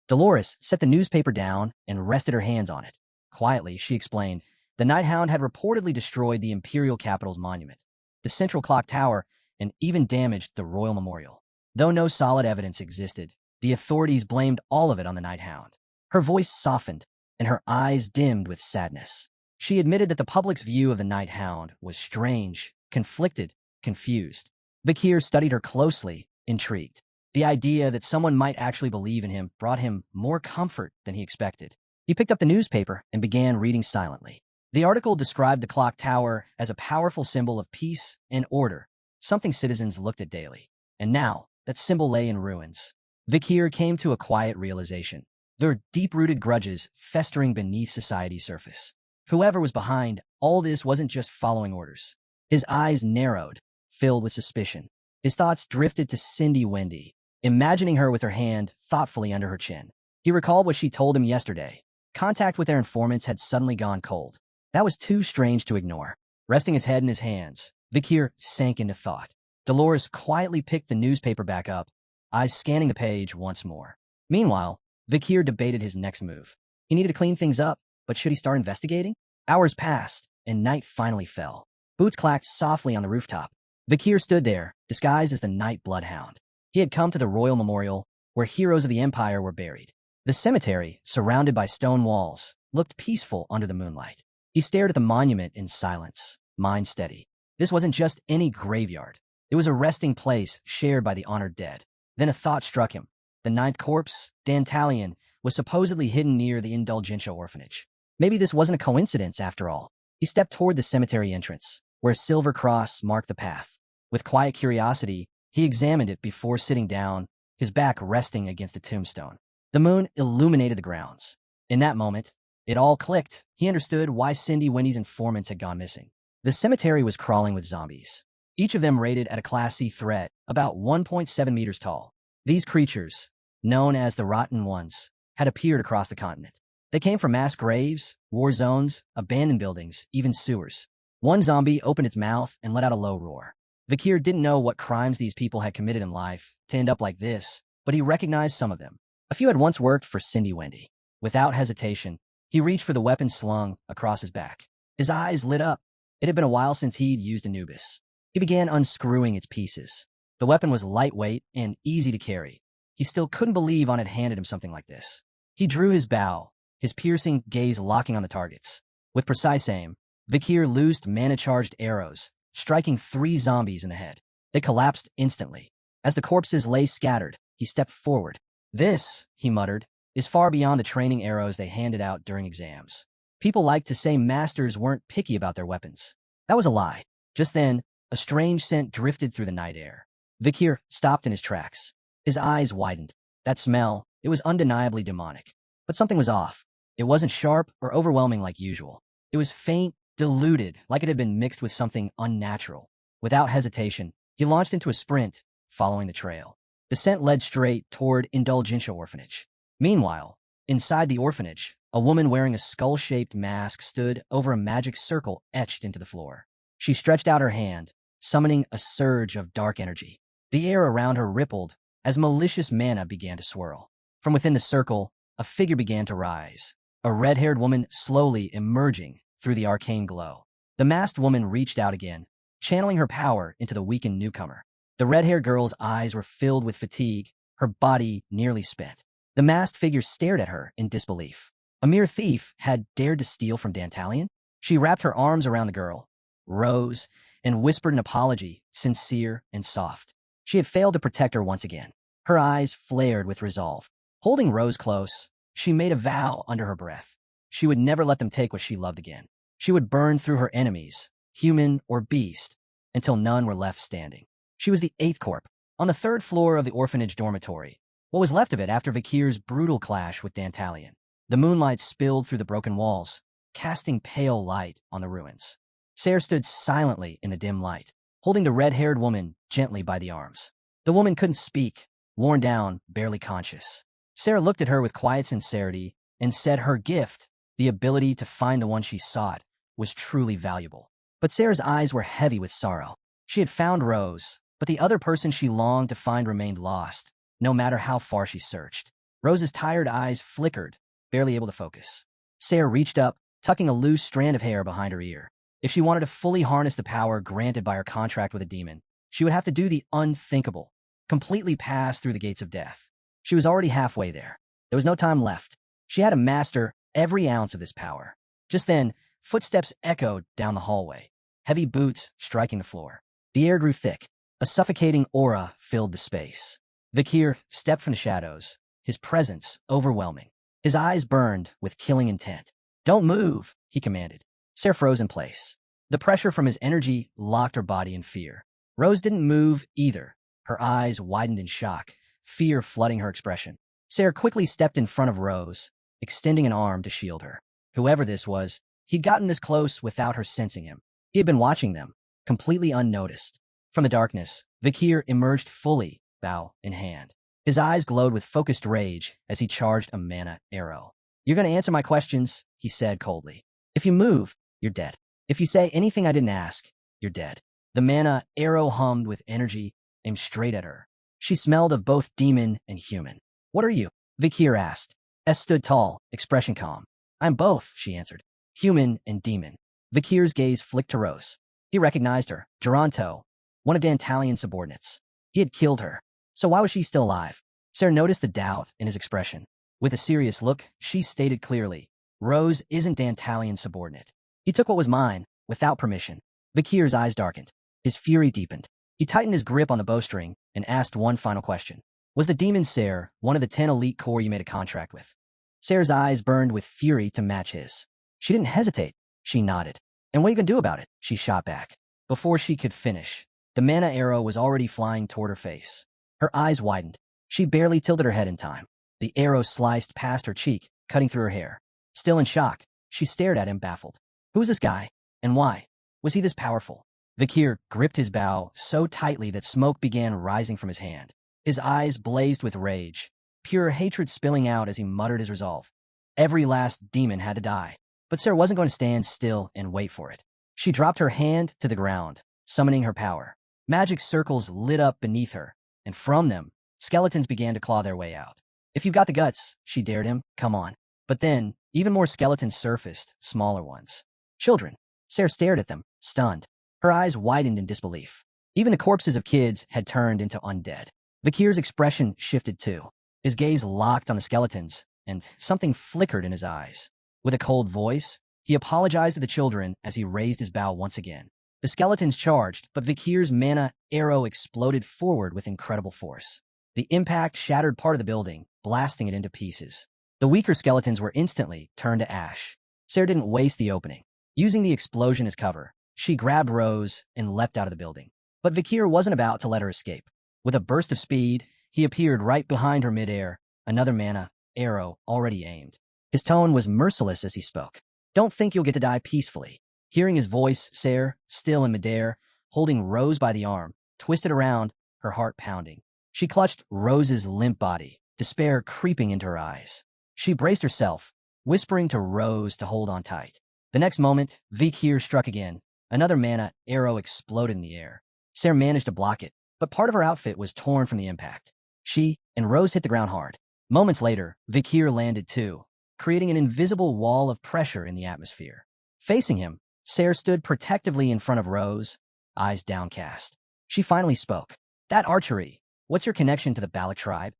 A: Dolores set the newspaper down and rested her hands on it. Quietly, she explained, the night hound had reportedly destroyed the imperial capital's monument, the central clock tower, and even damaged the royal memorial. Though no solid evidence existed, the authorities blamed all of it on the night hound. Her voice softened, and her eyes dimmed with sadness. She admitted that the public's view of the night hound was strange, conflicted, confused. Vakir studied her closely, intrigued. The idea that someone might actually believe in him brought him more comfort than he expected. He picked up the newspaper and began reading silently. The article described the clock tower as a powerful symbol of peace and order, something citizens looked at daily. And now, that symbol lay in ruins. Vakir came to a quiet realization. There were deep-rooted grudges festering beneath society's surface. Whoever was behind all this wasn't just following orders. His eyes narrowed, filled with suspicion. His thoughts drifted to Cindy Wendy, imagining her with her hand thoughtfully under her chin. He recalled what she told him yesterday. Contact with their informants had suddenly gone cold. That was too strange to ignore. Resting his head in his hands, Vakir sank into thought. Dolores quietly picked the newspaper back up, eyes scanning the page once more. Meanwhile, Vakir debated his next move. He needed to clean things up, but should he start investigating? Hours passed, and night finally fell. Boots clacked softly on the rooftop. Vakir stood there, disguised as the night bloodhound. He had come to the royal memorial, where heroes of the empire were buried. The cemetery, surrounded by stone walls, looked peaceful under the moonlight. He stared at the monument in silence, mind steady. This wasn't just any graveyard. It was a resting place shared by the honored dead. Then a thought struck him. The ninth corpse, Dantalion, was supposedly hidden near the Indulgentia orphanage. Maybe this wasn't a coincidence after all. He stepped toward the cemetery entrance, where a silver cross marked the path. With quiet curiosity, he examined it before sitting down, his back resting against a tombstone. The moon illuminated the grounds. In that moment, it all clicked. He understood why Cindy Wendy's informants had gone missing. The cemetery was crawling with zombies, each of them rated at a Class C threat, about 1.7 meters tall. These creatures, known as the Rotten Ones, had appeared across the continent. They came from mass graves, war zones, abandoned buildings, even sewers. One zombie opened its mouth and let out a low roar. Vakir didn't know what crimes these people had committed in life to end up like this, but he recognized some of them. A few had once worked for Cindy Wendy. Without hesitation, he reached for the weapon slung across his back. His eyes lit up. It had been a while since he'd used Anubis. He began unscrewing its pieces. The weapon was lightweight and easy to carry. He still couldn't believe On had handed him something like this. He drew his bow, his piercing gaze locking on the targets. With precise aim, Vakir loosed mana-charged arrows, striking 3 zombies in the head. They collapsed instantly. As the corpses lay scattered, he stepped forward. "This," he muttered, "is far beyond the training arrows they handed out during exams." People liked to say masters weren't picky about their weapons. That was a lie. Just then, a strange scent drifted through the night air. Vakir stopped in his tracks. His eyes widened. That smell, it was undeniably demonic. But something was off. It wasn't sharp or overwhelming like usual. It was faint, diluted, like it had been mixed with something unnatural. Without hesitation, he launched into a sprint, following the trail. The scent led straight toward Indulgentia Orphanage. Meanwhile, inside the orphanage, a woman wearing a skull-shaped mask stood over a magic circle etched into the floor. She stretched out her hand, summoning a surge of dark energy. The air around her rippled as malicious mana began to swirl. From within the circle, a figure began to rise, a red-haired woman slowly emerging through the arcane glow. The masked woman reached out again, channeling her power into the weakened newcomer. The red-haired girl's eyes were filled with fatigue, her body nearly spent. The masked figure stared at her in disbelief. A mere thief had dared to steal from Dantalion? She wrapped her arms around the girl, rose, and whispered an apology, sincere and soft. She had failed to protect her once again. Her eyes flared with resolve. Holding Rose close, she made a vow under her breath. She would never let them take what she loved again. She would burn through her enemies, human or beast, until none were left standing. She was the 8th corp, on the 3rd floor of the orphanage dormitory, what was left of it after Vakir's brutal clash with Dantalion. The moonlight spilled through the broken walls, casting pale light on the ruins. Sarah stood silently in the dim light, holding the red-haired woman gently by the arms. The woman couldn't speak, worn down, barely conscious. Sarah looked at her with quiet sincerity and said her gift, the ability to find the one she sought, was truly valuable. But Sarah's eyes were heavy with sorrow. She had found Rose, but the other person she longed to find remained lost, no matter how far she searched. Rose's tired eyes flickered, barely able to focus. Sarah reached up, tucking a loose strand of hair behind her ear. If she wanted to fully harness the power granted by her contract with a demon, she would have to do the unthinkable, completely pass through the gates of death. She was already halfway there. There was no time left. She had to master every ounce of this power. Just then, footsteps echoed down the hallway, heavy boots striking the floor. The air grew thick. A suffocating aura filled the space. Vakir stepped from the shadows, his presence overwhelming. His eyes burned with killing intent. "Don't move," he commanded. Sarah froze in place. The pressure from his energy locked her body in fear. Rose didn't move either. Her eyes widened in shock, fear flooding her expression. Sarah quickly stepped in front of Rose, extending an arm to shield her. Whoever this was, he'd gotten this close without her sensing him. He had been watching them, completely unnoticed. From the darkness, Vakir emerged fully, bow in hand. His eyes glowed with focused rage as he charged a mana arrow. "You're going to answer my questions," he said coldly. "If you move, you're dead. If you say anything I didn't ask, you're dead." The mana arrow hummed with energy, aimed straight at her. She smelled of both demon and human. "What are you?" Vakir asked. S stood tall, expression calm. "I'm both," she answered. "Human and demon." Vakir's gaze flicked to Rose. He recognized her, Geronto, one of Dantalion's subordinates. He had killed her. So why was she still alive? Sarah noticed the doubt in his expression. With a serious look, she stated clearly, "Rose isn't Dantalion's subordinate. He took what was mine, without permission." Vakir's eyes darkened. His fury deepened. He tightened his grip on the bowstring and asked one final question. "Was the demon Sarah one of the 10 elite corps you made a contract with?" Sarah's eyes burned with fury to match his. She didn't hesitate. She nodded. "And what are you going to do about it?" she shot back. Before she could finish, the mana arrow was already flying toward her face. Her eyes widened. She barely tilted her head in time. The arrow sliced past her cheek, cutting through her hair. Still in shock, she stared at him, baffled. Who was this guy? And why? Was he this powerful? Vakir gripped his bow so tightly that smoke began rising from his hand. His eyes blazed with rage, pure hatred spilling out as he muttered his resolve. Every last demon had to die. But Sarah wasn't going to stand still and wait for it. She dropped her hand to the ground, summoning her power. Magic circles lit up beneath her, and from them, skeletons began to claw their way out. "If you've got the guts," she dared him, "come on." But then, even more skeletons surfaced, smaller ones. Children. Sarah stared at them, stunned. Her eyes widened in disbelief. Even the corpses of kids had turned into undead. Vakir's expression shifted too. His gaze locked on the skeletons, and something flickered in his eyes. With a cold voice, he apologized to the children as he raised his bow once again. The skeletons charged, but Vakir's mana arrow exploded forward with incredible force. The impact shattered part of the building, blasting it into pieces. The weaker skeletons were instantly turned to ash. Sarah didn't waste the opening. Using the explosion as cover, she grabbed Rose and leapt out of the building. But Vakir wasn't about to let her escape. With a burst of speed, he appeared right behind her midair, another mana arrow already aimed. His tone was merciless as he spoke. "Don't think you'll get to die peacefully." Hearing his voice, Sarah, still in midair, holding Rose by the arm, twisted around, her heart pounding. She clutched Rose's limp body, despair creeping into her eyes. She braced herself, whispering to Rose to hold on tight. The next moment, Vakir struck again. Another mana arrow exploded in the air. Sarah managed to block it, but part of her outfit was torn from the impact. She and Rose hit the ground hard. Moments later, Vakir landed too, creating an invisible wall of pressure in the atmosphere. Facing him, Sarah stood protectively in front of Rose, eyes downcast. She finally spoke. "That archery, what's your connection to the Balak tribe?"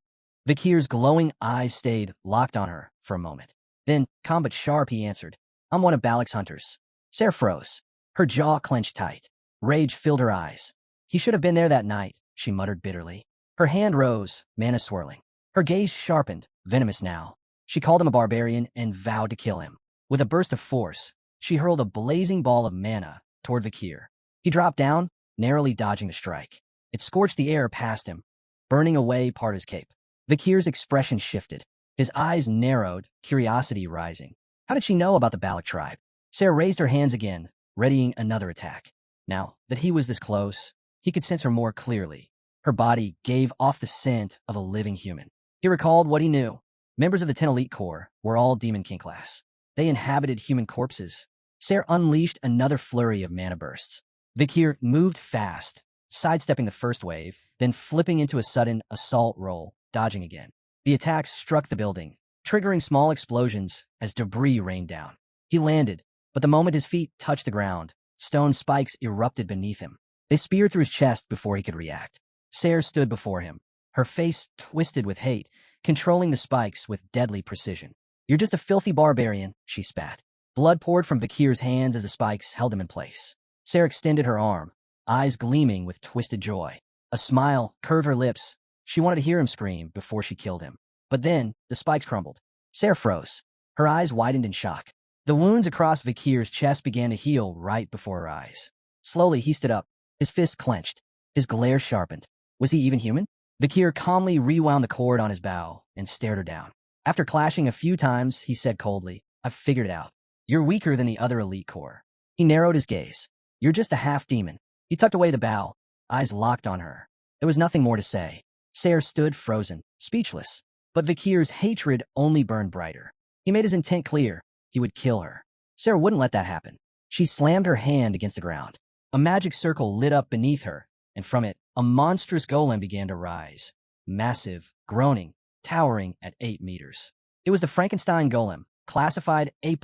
A: Vakir's glowing eyes stayed locked on her for a moment. Then, calm but sharp, he answered, "I'm one of Balak's hunters." Sarah froze. Her jaw clenched tight. Rage filled her eyes. "He should have been there that night," she muttered bitterly. Her hand rose, mana swirling. Her gaze sharpened, venomous now. She called him a barbarian and vowed to kill him. With a burst of force, she hurled a blazing ball of mana toward Vakir. He dropped down, narrowly dodging the strike. It scorched the air past him, burning away part of his cape. Vakir's expression shifted. His eyes narrowed, curiosity rising. How did she know about the Balak tribe? Sarah raised her hands again, readying another attack. Now that he was this close, he could sense her more clearly. Her body gave off the scent of a living human. He recalled what he knew. Members of the 10 Elite Corps were all Demon King class. They inhabited human corpses. Sarah unleashed another flurry of mana bursts. Vakir moved fast, sidestepping the first wave, then flipping into a sudden assault roll, dodging again. The attacks struck the building, triggering small explosions as debris rained down. He landed, but the moment his feet touched the ground, stone spikes erupted beneath him. They speared through his chest before he could react. Sarah stood before him, her face twisted with hate, controlling the spikes with deadly precision. "You're just a filthy barbarian," she spat. Blood poured from Vakir's hands as the spikes held him in place. Sarah extended her arm, eyes gleaming with twisted joy. A smile curved her lips. She wanted to hear him scream before she killed him. But then, the spikes crumbled. Sarah froze. Her eyes widened in shock. The wounds across Vakir's chest began to heal right before her eyes. Slowly, he stood up, his fists clenched, his glare sharpened. Was he even human? Vakir calmly rewound the cord on his bow and stared her down. After clashing a few times, he said coldly, "I've figured it out. You're weaker than the other elite corps." He narrowed his gaze. "You're just a half-demon." He tucked away the bow, eyes locked on her. There was nothing more to say. Sarah stood frozen, speechless. But Vakir's hatred only burned brighter. He made his intent clear. He would kill her. Sarah wouldn't let that happen. She slammed her hand against the ground. A magic circle lit up beneath her, and from it, a monstrous golem began to rise. Massive, groaning, towering at 8 meters. It was the Frankenstein golem, classified A+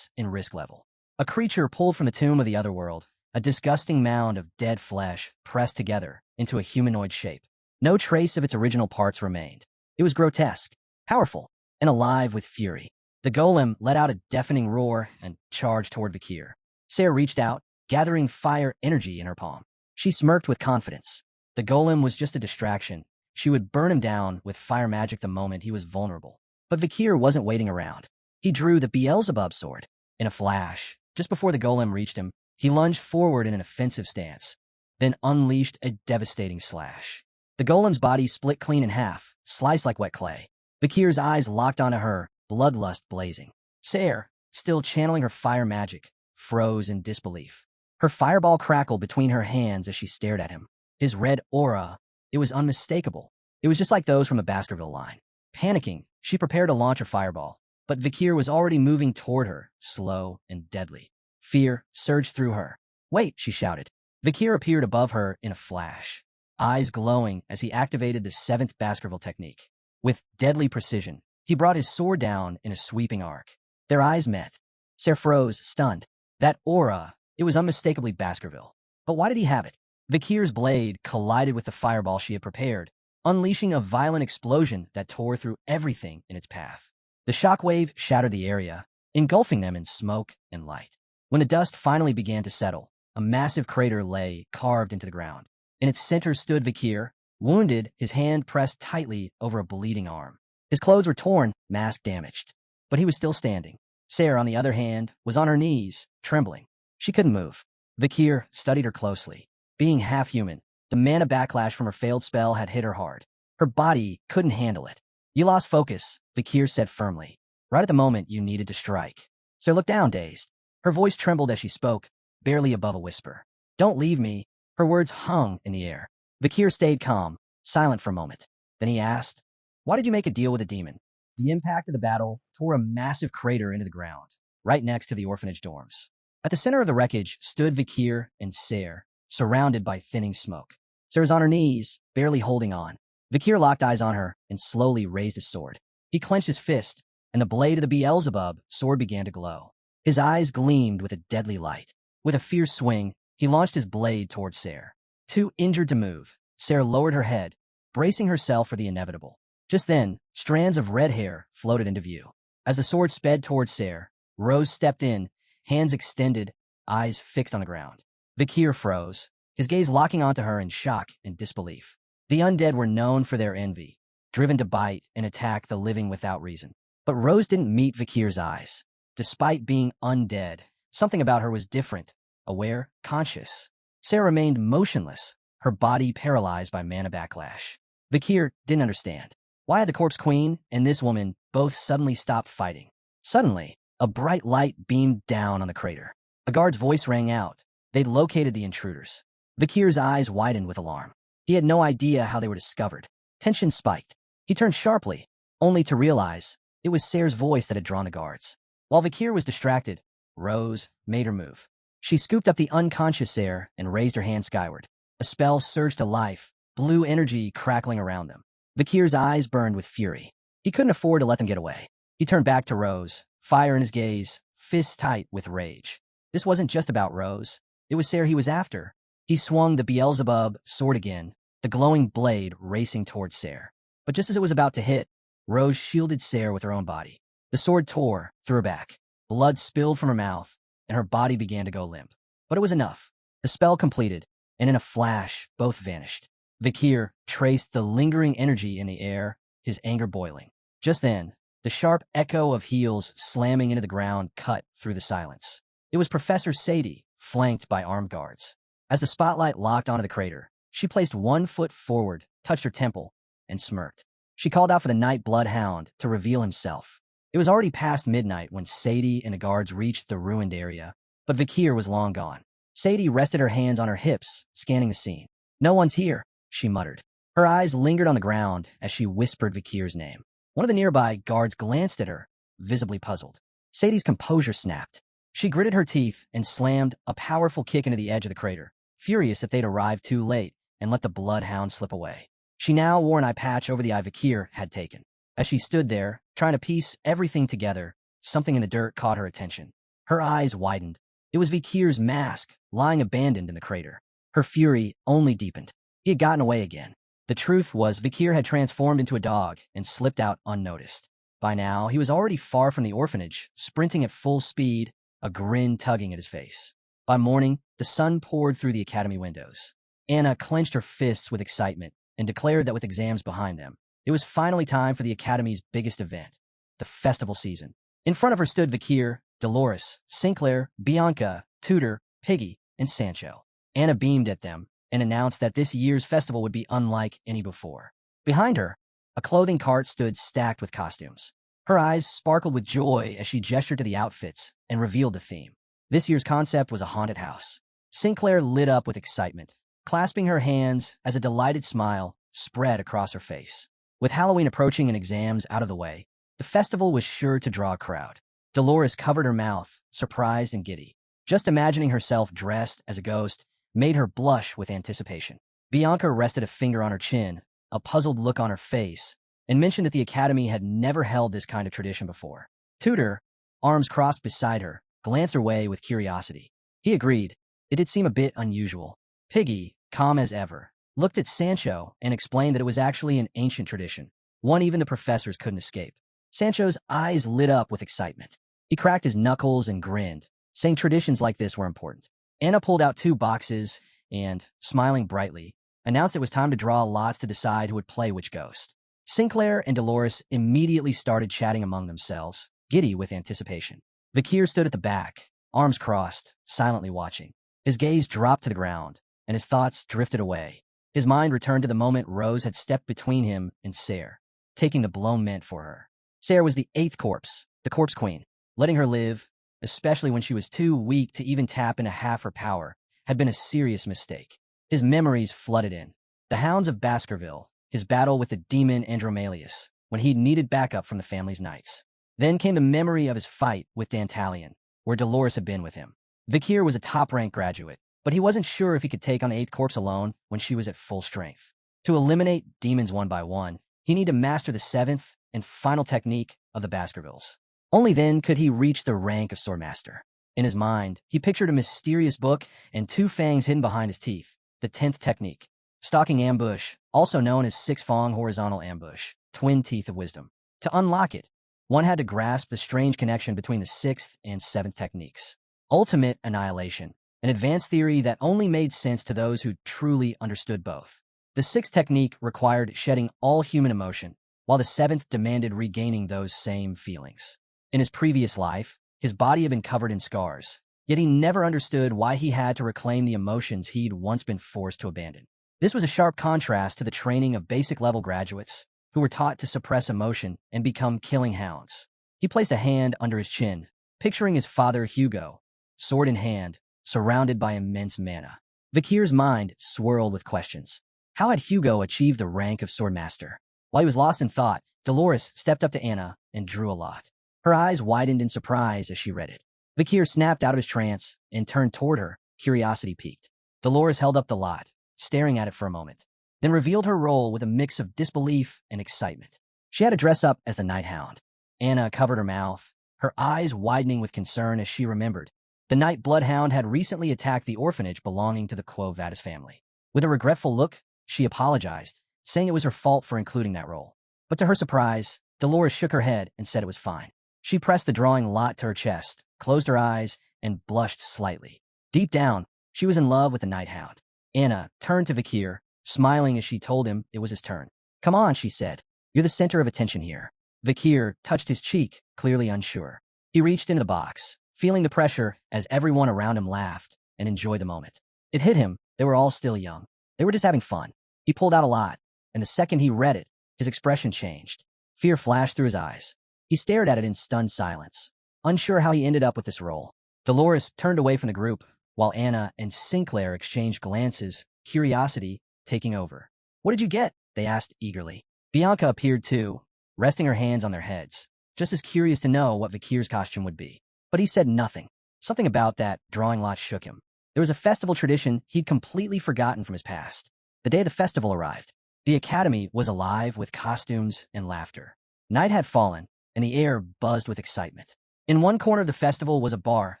A: in risk level. A creature pulled from the tomb of the otherworld, a disgusting mound of dead flesh pressed together into a humanoid shape. No trace of its original parts remained. It was grotesque, powerful, and alive with fury. The golem let out a deafening roar and charged toward Vakir. Sarah reached out, gathering fire energy in her palm. She smirked with confidence. The golem was just a distraction. She would burn him down with fire magic the moment he was vulnerable. But Vakir wasn't waiting around. He drew the Beelzebub sword. In a flash, just before the golem reached him, he lunged forward in an offensive stance, then unleashed a devastating slash. The golem's body split clean in half, sliced like wet clay. Vakir's eyes locked onto her, bloodlust blazing. Sarah, still channeling her fire magic, froze in disbelief. Her fireball crackled between her hands as she stared at him. His red aura, it was unmistakable. It was just like those from the Baskerville line. Panicking, she prepared to launch her fireball, but Vakir was already moving toward her, slow and deadly. Fear surged through her. "Wait," she shouted. Vakir appeared above her in a flash, eyes glowing as he activated the 7th Baskerville technique. With deadly precision, he brought his sword down in a sweeping arc. Their eyes met. Sarah froze, stunned. That aura, it was unmistakably Baskerville. But why did he have it? Vakir's blade collided with the fireball she had prepared, unleashing a violent explosion that tore through everything in its path. The shockwave shattered the area, engulfing them in smoke and light. When the dust finally began to settle, a massive crater lay carved into the ground. In its center stood Vakir, wounded, his hand pressed tightly over a bleeding arm. His clothes were torn, mask damaged. But he was still standing. Sarah, on the other hand, was on her knees, trembling. She couldn't move. Vakir studied her closely. Being half-human, the mana backlash from her failed spell had hit her hard. Her body couldn't handle it. "You lost focus," Vakir said firmly. "Right at the moment you needed to strike." Sarah looked down, dazed. Her voice trembled as she spoke, barely above a whisper. "Don't leave me." Her words hung in the air. Vakir stayed calm, silent for a moment. Then he asked, "Why did you make a deal with a demon?" The impact of the battle tore a massive crater into the ground, right next to the orphanage dorms. At the center of the wreckage stood Vakir and Sarah, surrounded by thinning smoke. Sarah's on her knees, barely holding on. Vakir locked eyes on her and slowly raised his sword. He clenched his fist, and the blade of the Beelzebub sword began to glow. His eyes gleamed with a deadly light. With a fierce swing, he launched his blade towards Sarah. Too injured to move, Sarah lowered her head, bracing herself for the inevitable. Just then, strands of red hair floated into view. As the sword sped towards Sarah, Rose stepped in, hands extended, eyes fixed on the ground. Vakir froze, his gaze locking onto her in shock and disbelief. The undead were known for their envy, driven to bite and attack the living without reason. But Rose didn't meet Vakir's eyes. Despite being undead, something about her was different, aware, conscious. Sarah remained motionless, her body paralyzed by mana backlash. Vakir didn't understand. Why had the corpse queen and this woman both suddenly stopped fighting? Suddenly, a bright light beamed down on the crater. A guard's voice rang out. They'd located the intruders. Vakir's eyes widened with alarm. He had no idea how they were discovered. Tension spiked. He turned sharply, only to realize it was Sarah's voice that had drawn the guards. While Vakir was distracted, Rose made her move. She scooped up the unconscious Sarah and raised her hand skyward. A spell surged to life, blue energy crackling around them. Vakir's eyes burned with fury. He couldn't afford to let them get away. He turned back to Rose, fire in his gaze, fists tight with rage. This wasn't just about Rose. It was Sarah he was after. He swung the Beelzebub sword again, the glowing blade racing towards Sarah. But just as it was about to hit, Rose shielded Sarah with her own body. The sword tore through her back. Blood spilled from her mouth, and her body began to go limp. But it was enough. The spell completed, and in a flash, both vanished. Vakir traced the lingering energy in the air, his anger boiling. Just then, the sharp echo of heels slamming into the ground cut through the silence. It was Professor Sadie, flanked by armed guards. As the spotlight locked onto the crater, she placed one foot forward, touched her temple, and smirked. She called out for the night blood hound to reveal himself. It was already past midnight when Sadie and the guards reached the ruined area, but Vakir was long gone. Sadie rested her hands on her hips, scanning the scene. "No one's here," she muttered. Her eyes lingered on the ground as she whispered Vakir's name. One of the nearby guards glanced at her, visibly puzzled. Sadie's composure snapped. She gritted her teeth and slammed a powerful kick into the edge of the crater, furious that they'd arrived too late and let the bloodhound slip away. She now wore an eye patch over the eye Vakir had taken. As she stood there, trying to piece everything together, something in the dirt caught her attention. Her eyes widened. It was Vakir's mask, lying abandoned in the crater. Her fury only deepened. He had gotten away again. The truth was Vakir had transformed into a dog and slipped out unnoticed. By now, he was already far from the orphanage, sprinting at full speed, a grin tugging at his face. By morning, the sun poured through the academy windows. Anna clenched her fists with excitement and declared that with exams behind them, it was finally time for the academy's biggest event, the festival season. In front of her stood Vakir, Dolores, Sinclair, Bianca, Tudor, Piggy, and Sancho. Anna beamed at them and announced that this year's festival would be unlike any before. Behind her, a clothing cart stood stacked with costumes. Her eyes sparkled with joy as she gestured to the outfits and revealed the theme. This year's concept was a haunted house. Sinclair lit up with excitement, clasping her hands as a delighted smile spread across her face. With Halloween approaching and exams out of the way, the festival was sure to draw a crowd. Dolores covered her mouth, surprised and giddy. Just imagining herself dressed as a ghost made her blush with anticipation. Bianca rested a finger on her chin, a puzzled look on her face, and mentioned that the academy had never held this kind of tradition before. Tudor, arms crossed beside her, glanced her way with curiosity. He agreed. It did seem a bit unusual. Piggy, calm as ever, looked at Sancho and explained that it was actually an ancient tradition, one even the professors couldn't escape. Sancho's eyes lit up with excitement. He cracked his knuckles and grinned, saying traditions like this were important. Anna pulled out 2 boxes and, smiling brightly, announced it was time to draw lots to decide who would play which ghost. Sinclair and Dolores immediately started chatting among themselves, giddy with anticipation. Vakir stood at the back, arms crossed, silently watching. His gaze dropped to the ground, and his thoughts drifted away. His mind returned to the moment Rose had stepped between him and Sarah, taking the blown mint for her. Sarah was the 8th corpse, the corpse queen. Letting her live, especially when she was too weak to even tap into half her power, had been a serious mistake. His memories flooded in. The Hounds of Baskerville, his battle with the demon Andromalius, when he'd needed backup from the family's knights. Then came the memory of his fight with Dantalion, where Dolores had been with him. Vakir was a top-ranked graduate, but he wasn't sure if he could take on the 8th corpse alone when she was at full strength. To eliminate demons one by one, he needed to master the 7th and final technique of the Baskervilles. Only then could he reach the rank of Swordmaster. In his mind, he pictured a mysterious book and 2 fangs hidden behind his teeth, the 10th technique. Stalking ambush, also known as 6-fong horizontal ambush, twin teeth of wisdom. To unlock it, one had to grasp the strange connection between the 6th and 7th techniques. Ultimate annihilation, an advanced theory that only made sense to those who truly understood both. The 6th technique required shedding all human emotion, while the 7th demanded regaining those same feelings. In his previous life, his body had been covered in scars, yet he never understood why he had to reclaim the emotions he'd once been forced to abandon. This was a sharp contrast to the training of basic-level graduates who were taught to suppress emotion and become killing hounds. He placed a hand under his chin, picturing his father Hugo, sword in hand, surrounded by immense mana. Vakir's mind swirled with questions. How had Hugo achieved the rank of swordmaster? While he was lost in thought, Dolores stepped up to Anna and drew a lot. Her eyes widened in surprise as she read it. Vakir snapped out of his trance and turned toward her, curiosity piqued. Dolores held up the lot, staring at it for a moment, then revealed her role with a mix of disbelief and excitement. She had to dress up as the Night Hound. Anna covered her mouth, her eyes widening with concern as she remembered. The Night Bloodhound had recently attacked the orphanage belonging to the Quo Vadis family. With a regretful look, she apologized, saying it was her fault for including that role. But to her surprise, Dolores shook her head and said it was fine. She pressed the drawing lot to her chest, closed her eyes, and blushed slightly. Deep down, she was in love with the Night Hound. Anna turned to Vakir, smiling as she told him it was his turn. Come on, she said. You're the center of attention here. Vakir touched his cheek, clearly unsure. He reached into the box, feeling the pressure as everyone around him laughed and enjoyed the moment. It hit him. They were all still young. They were just having fun. He pulled out a lot, and the second he read it, his expression changed. Fear flashed through his eyes. He stared at it in stunned silence, unsure how he ended up with this role. Dolores turned away from the group, while Anna and Sinclair exchanged glances, curiosity taking over. What did you get? They asked eagerly. Bianca appeared too, resting her hands on their heads, just as curious to know what Vakir's costume would be. But he said nothing. Something about that drawing lot shook him. There was a festival tradition he'd completely forgotten from his past. The day the festival arrived, the academy was alive with costumes and laughter. Night had fallen, and the air buzzed with excitement. In one corner of the festival was a bar,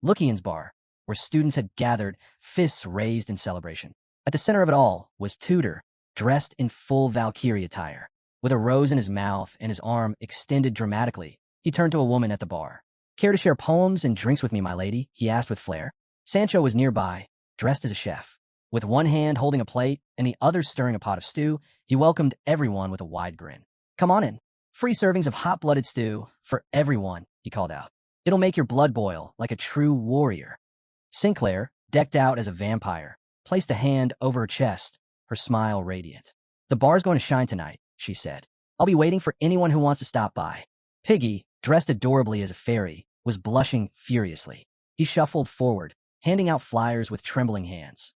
A: Lukian's bar, where students had gathered, fists raised in celebration. At the center of it all was Tudor, dressed in full Valkyrie attire. With a rose in his mouth and his arm extended dramatically, he turned to a woman at the bar. Care to share poems and drinks with me, my lady? He asked with flair. Sancho was nearby, dressed as a chef. With one hand holding a plate and the other stirring a pot of stew, he welcomed everyone with a wide grin. Come on in. Free servings of hot-blooded stew for everyone, he called out. It'll make your blood boil like a true warrior. Sinclair, decked out as a vampire, placed a hand over her chest, her smile radiant. The bar's going to shine tonight, she said. I'll be waiting for anyone who wants to stop by. Piggy, dressed adorably as a fairy, was blushing furiously. He shuffled forward, handing out flyers with trembling hands.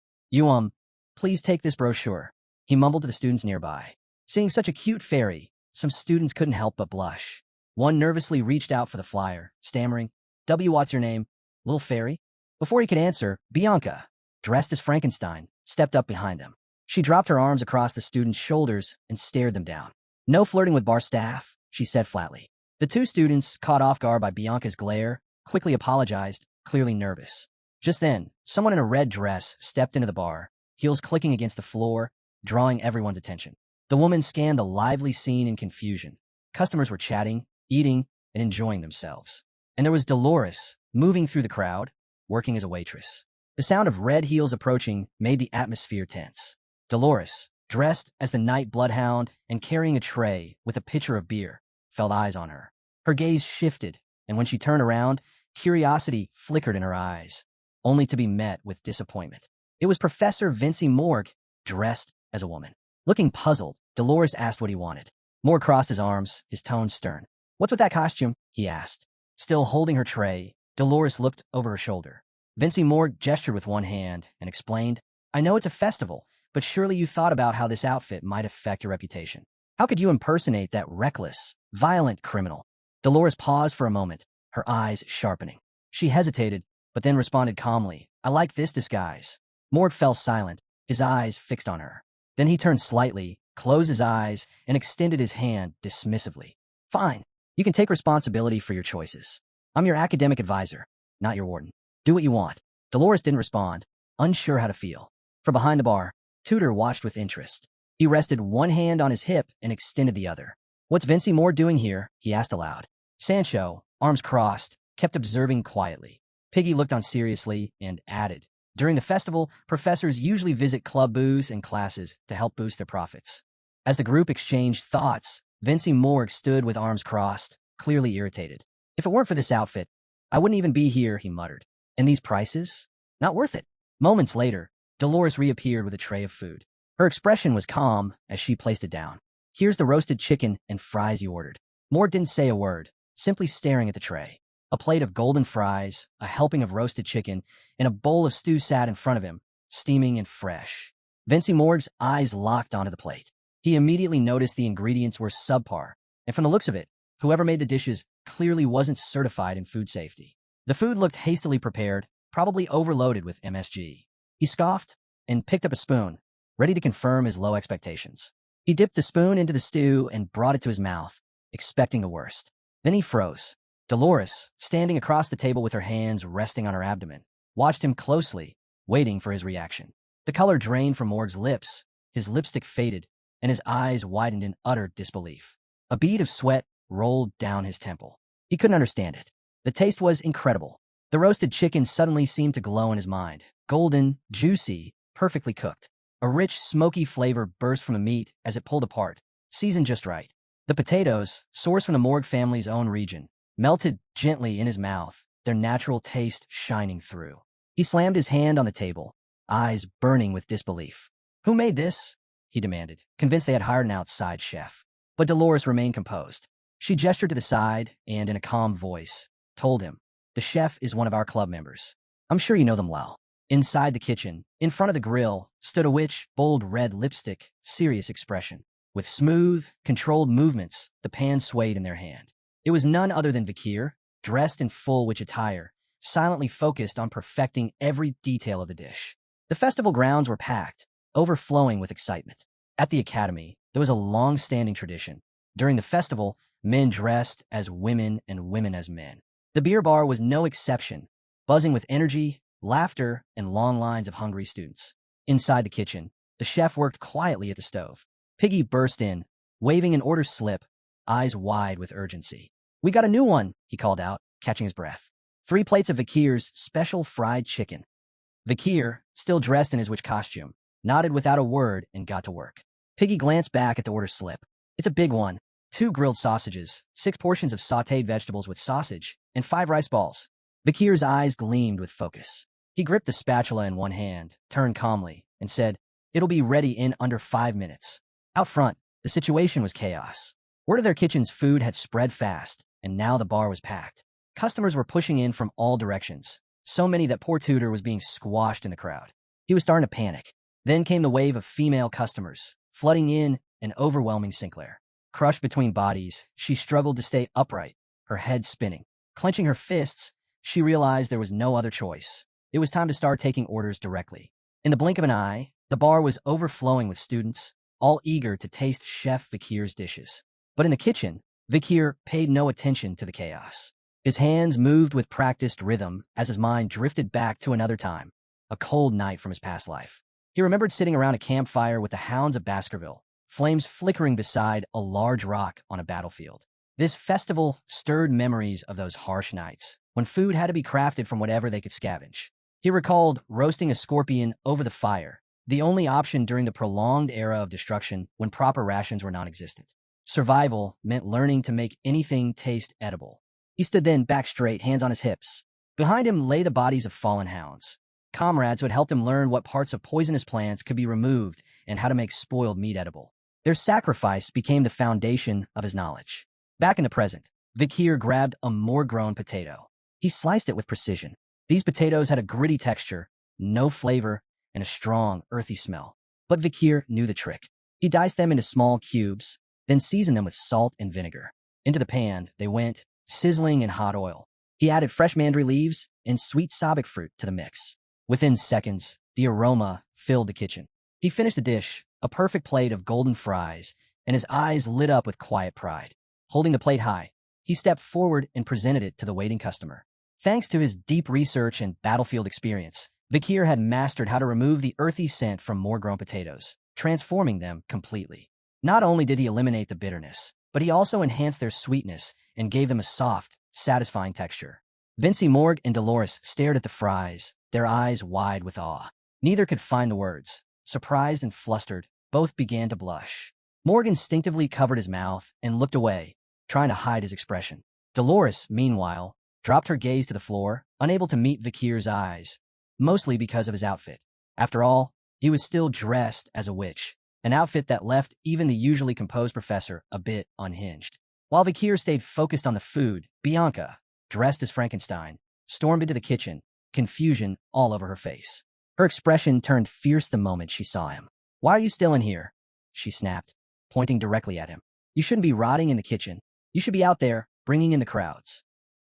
A: Please take this brochure, he mumbled to the students nearby. Seeing such a cute fairy, some students couldn't help but blush. One nervously reached out for the flyer, stammering, What's your name? Little fairy? Before he could answer, Bianca, dressed as Frankenstein, stepped up behind them. She dropped her arms across the students' shoulders and stared them down. No flirting with bar staff, she said flatly. The two students, caught off guard by Bianca's glare, quickly apologized, clearly nervous. Just then, someone in a red dress stepped into the bar, heels clicking against the floor, drawing everyone's attention. The woman scanned the lively scene in confusion. Customers were chatting, eating, and enjoying themselves. And there was Dolores, moving through the crowd, working as a waitress. The sound of red heels approaching made the atmosphere tense. Dolores, dressed as the Night Bloodhound and carrying a tray with a pitcher of beer, felt eyes on her. Her gaze shifted, and when she turned around, curiosity flickered in her eyes, only to be met with disappointment. It was Professor Vincey Morg, dressed as a woman. Looking puzzled, Dolores asked what he wanted. Morg crossed his arms, his tone stern. What's with that costume? He asked. Still holding her tray, Dolores looked over her shoulder. Vincey Morg gestured with one hand and explained, I know it's a festival, but surely you thought about how this outfit might affect your reputation. How could you impersonate that reckless, violent criminal? Dolores paused for a moment, her eyes sharpening. She hesitated, but then responded calmly, I like this disguise. Morg fell silent, his eyes fixed on her. Then he turned slightly, closed his eyes, and extended his hand dismissively. Fine. You can take responsibility for your choices. I'm your academic advisor, not your warden. Do what you want. Dolores didn't respond, unsure how to feel. From behind the bar, Tudor watched with interest. He rested one hand on his hip and extended the other. What's Vincey Moore doing here? He asked aloud. Sancho, arms crossed, kept observing quietly. Piggy looked on seriously and added, during the festival, professors usually visit club booths and classes to help boost their profits. As the group exchanged thoughts, Vincey Morg stood with arms crossed, clearly irritated. If it weren't for this outfit, I wouldn't even be here, he muttered. And these prices? Not worth it. Moments later, Dolores reappeared with a tray of food. Her expression was calm as she placed it down. Here's the roasted chicken and fries you ordered. Morg didn't say a word, simply staring at the tray. A plate of golden fries, a helping of roasted chicken, and a bowl of stew sat in front of him, steaming and fresh. Morg's eyes locked onto the plate. He immediately noticed the ingredients were subpar, and from the looks of it, whoever made the dishes clearly wasn't certified in food safety. The food looked hastily prepared, probably overloaded with MSG. He scoffed and picked up a spoon, ready to confirm his low expectations. He dipped the spoon into the stew and brought it to his mouth, expecting the worst. Then he froze. Dolores, standing across the table with her hands resting on her abdomen, watched him closely, waiting for his reaction. The color drained from Morg's lips, his lipstick faded, and his eyes widened in utter disbelief. A bead of sweat rolled down his temple. He couldn't understand it. The taste was incredible. The roasted chicken suddenly seemed to glow in his mind. Golden, juicy, perfectly cooked. A rich, smoky flavor burst from the meat as it pulled apart, seasoned just right. The potatoes, sourced from the Morg family's own region, melted gently in his mouth, their natural taste shining through. He slammed his hand on the table, eyes burning with disbelief. "Who made this?" he demanded, convinced they had hired an outside chef. But Dolores remained composed. She gestured to the side and, in a calm voice, told him, "The chef is one of our club members. I'm sure you know them well." Inside the kitchen, in front of the grill, stood a witch, bold red lipstick, serious expression. With smooth, controlled movements, the pan swayed in their hand. It was none other than Vakir, dressed in full witch attire, silently focused on perfecting every detail of the dish. The festival grounds were packed, overflowing with excitement. At the academy, there was a long-standing tradition. During the festival, men dressed as women and women as men. The beer bar was no exception, buzzing with energy, laughter, and long lines of hungry students. Inside the kitchen, the chef worked quietly at the stove. Piggy burst in, waving an order slip, eyes wide with urgency. "We got a new one," he called out, catching his breath. 3 plates of Vakir's special fried chicken. Vakir, still dressed in his witch costume, nodded without a word and got to work. Piggy glanced back at the order slip. "It's a big one. 2 grilled sausages, 6 portions of sautéed vegetables with sausage, and 5 rice balls." Vakir's eyes gleamed with focus. He gripped the spatula in one hand, turned calmly, and said, "It'll be ready in under 5 minutes." Out front, the situation was chaos. Word of their kitchen's food had spread fast, and now the bar was packed. Customers were pushing in from all directions, so many that poor Tudor was being squashed in the crowd. He was starting to panic. Then came the wave of female customers, flooding in and overwhelming Sinclair. Crushed between bodies, she struggled to stay upright, her head spinning. Clenching her fists, she realized there was no other choice. It was time to start taking orders directly. In the blink of an eye, the bar was overflowing with students, all eager to taste Chef Vakir's dishes. But in the kitchen, Vakir paid no attention to the chaos. His hands moved with practiced rhythm as his mind drifted back to another time, a cold night from his past life. He remembered sitting around a campfire with the hounds of Baskerville, flames flickering beside a large rock on a battlefield. This festival stirred memories of those harsh nights, when food had to be crafted from whatever they could scavenge. He recalled roasting a scorpion over the fire, the only option during the prolonged era of destruction when proper rations were non-existent. Survival meant learning to make anything taste edible. He stood then, back straight, hands on his hips. Behind him lay the bodies of fallen hounds, comrades who had helped him learn what parts of poisonous plants could be removed and how to make spoiled meat edible. Their sacrifice became the foundation of his knowledge. Back in the present, Vakir grabbed a more-grown potato. He sliced it with precision. These potatoes had a gritty texture, no flavor, and a strong, earthy smell. But Vakir knew the trick. He diced them into small cubes, then seasoned them with salt and vinegar. Into the pan they went, sizzling in hot oil. He added fresh mandry leaves and sweet sabic fruit to the mix. Within seconds, the aroma filled the kitchen. He finished the dish, a perfect plate of golden fries, and his eyes lit up with quiet pride. Holding the plate high, he stepped forward and presented it to the waiting customer. Thanks to his deep research and battlefield experience, Vakir had mastered how to remove the earthy scent from more-grown potatoes, transforming them completely. Not only did he eliminate the bitterness, but he also enhanced their sweetness and gave them a soft, satisfying texture. Morg and Dolores stared at the fries, their eyes wide with awe. Neither could find the words. Surprised and flustered, both began to blush. Morg instinctively covered his mouth and looked away, trying to hide his expression. Dolores, meanwhile, dropped her gaze to the floor, unable to meet Vakir's eyes, mostly because of his outfit. After all, he was still dressed as a witch, an outfit that left even the usually composed professor a bit unhinged. While Vakir stayed focused on the food, Bianca, dressed as Frankenstein, stormed into the kitchen, confusion all over her face. Her expression turned fierce the moment she saw him. "Why are you still in here?" she snapped, pointing directly at him. "You shouldn't be rotting in the kitchen. You should be out there, bringing in the crowds."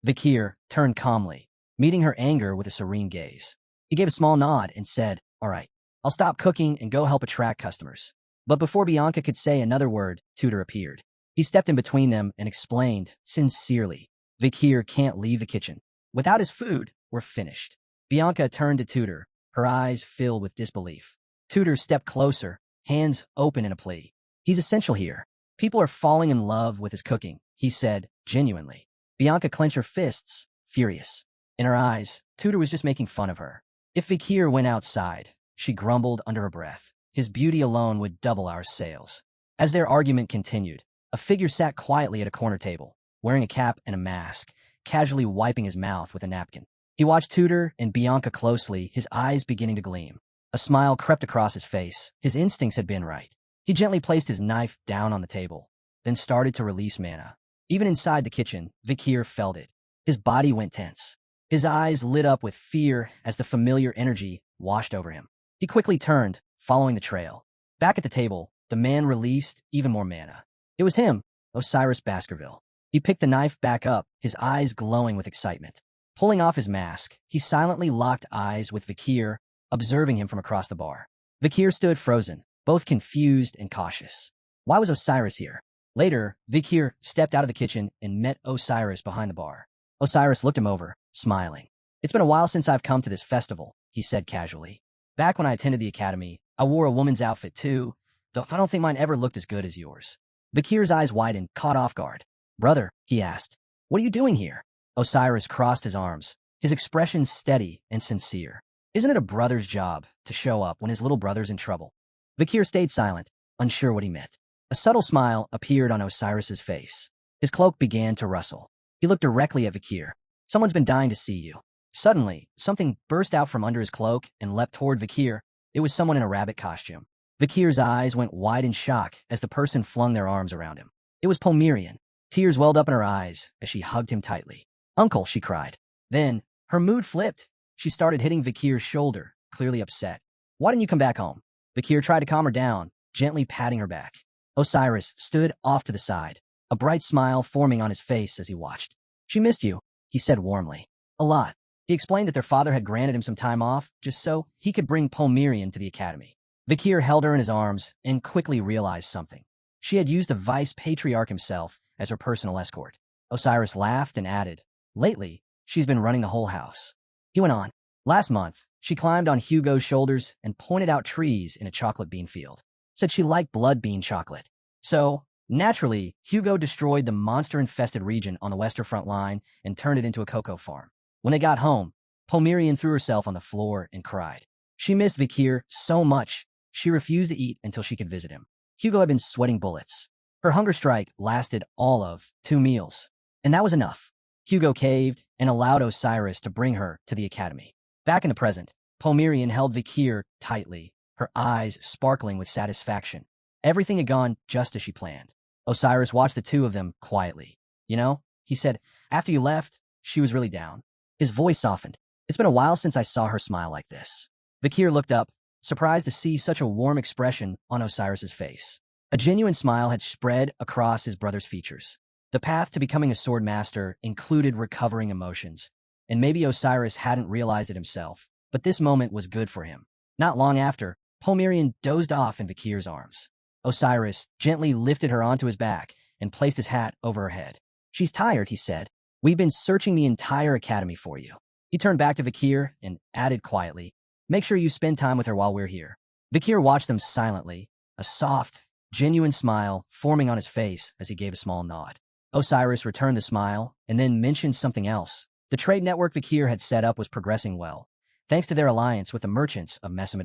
A: Vakir turned calmly, meeting her anger with a serene gaze. He gave a small nod and said, "All right, I'll stop cooking and go help attract customers." But before Bianca could say another word, Tudor appeared. He stepped in between them and explained, sincerely, "Vakir can't leave the kitchen. Without his food, we're finished." Bianca turned to Tudor, her eyes filled with disbelief. Tudor stepped closer, hands open in a plea. "He's essential here. People are falling in love with his cooking," he said, genuinely. Bianca clenched her fists, furious. In her eyes, Tudor was just making fun of her. If Vakir went outside, she grumbled under her breath, his beauty alone would double our sales. As their argument continued, a figure sat quietly at a corner table, wearing a cap and a mask, casually wiping his mouth with a napkin. He watched Tudor and Bianca closely, his eyes beginning to gleam. A smile crept across his face. His instincts had been right. He gently placed his knife down on the table, then started to release mana. Even inside the kitchen, Vakir felt it. His body went tense. His eyes lit up with fear as the familiar energy washed over him. He quickly turned, following the trail. Back at the table, the man released even more mana. It was him, Osiris Baskerville. He picked the knife back up, his eyes glowing with excitement. Pulling off his mask, he silently locked eyes with Vakir, observing him from across the bar. Vakir stood frozen, both confused and cautious. Why was Osiris here? Later, Vakir stepped out of the kitchen and met Osiris behind the bar. Osiris looked him over, smiling. "It's been a while since I've come to this festival," he said casually. "Back when I attended the academy, I wore a woman's outfit too, though I don't think mine ever looked as good as yours." Vakir's eyes widened, caught off guard. "Brother," he asked, "what are you doing here?" Osiris crossed his arms, his expression steady and sincere. "Isn't it a brother's job to show up when his little brother's in trouble?" Vakir stayed silent, unsure what he meant. A subtle smile appeared on Osiris's face. His cloak began to rustle. He looked directly at Vakir. "Someone's been dying to see you." Suddenly, something burst out from under his cloak and leapt toward Vakir. It was someone in a rabbit costume. Vakir's eyes went wide in shock as the person flung their arms around him. It was Pomerian. Tears welled up in her eyes as she hugged him tightly. "Uncle," she cried. Then, her mood flipped. She started hitting Vakir's shoulder, clearly upset. "Why didn't you come back home?" Vakir tried to calm her down, gently patting her back. Osiris stood off to the side, a bright smile forming on his face as he watched. "She missed you," he said warmly. "A lot." He explained that their father had granted him some time off, just so he could bring Pomerian to the academy. Vakir held her in his arms and quickly realized something. She had used the vice patriarch himself as her personal escort. Osiris laughed and added, "Lately, she's been running the whole house." He went on. "Last month, she climbed on Hugo's shoulders and pointed out trees in a chocolate bean field. Said she liked blood bean chocolate. So, naturally, Hugo destroyed the monster-infested region on the western front line and turned it into a cocoa farm. When they got home, Pomerian threw herself on the floor and cried. She missed Vakir so much, she refused to eat until she could visit him. Hugo had been sweating bullets. Her hunger strike lasted all of 2 meals, and that was enough. Hugo caved and allowed Osiris to bring her to the academy. Back in the present, Pomerian held Vakir tightly, her eyes sparkling with satisfaction. Everything had gone just as she planned. Osiris watched the two of them quietly. "You know," he said, "after you left, she was really down." His voice softened. "It's been a while since I saw her smile like this." Vakir looked up, surprised to see such a warm expression on Osiris's face. A genuine smile had spread across his brother's features. The path to becoming a sword master included recovering emotions, and maybe Osiris hadn't realized it himself, but this moment was good for him. Not long after, Pomerian dozed off in Vakir's arms. Osiris gently lifted her onto his back and placed his hat over her head. "She's tired," he said. "We've been searching the entire academy for you." He turned back to Vakir and added quietly, "Make sure you spend time with her while we're here." Vakir watched them silently, a soft, genuine smile forming on his face as he gave a small nod. Osiris returned the smile and then mentioned something else. The trade network Vakir had set up was progressing well, thanks to their alliance with the merchants of Messina.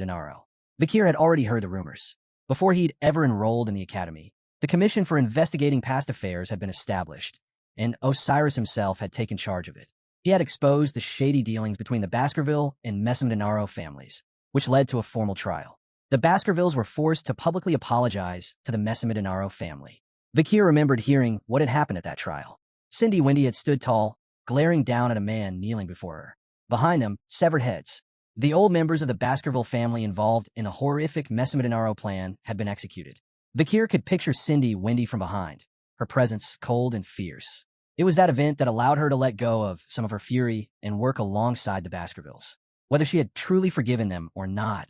A: Vakir had already heard the rumors. Before he'd ever enrolled in the academy, the Commission for Investigating Past Affairs had been established, and Osiris himself had taken charge of it. He had exposed the shady dealings between the Baskerville and Messamedinaro families, which led to a formal trial. The Baskervilles were forced to publicly apologize to the Messamedinaro family. Vakir remembered hearing what had happened at that trial. Cindy Windy had stood tall, glaring down at a man kneeling before her. Behind them, severed heads. The old members of the Baskerville family involved in a horrific Messamedinaro plan had been executed. Vakir could picture Cindy Windy from behind, her presence cold and fierce. It was that event that allowed her to let go of some of her fury and work alongside the Baskervilles. Whether she had truly forgiven them or not,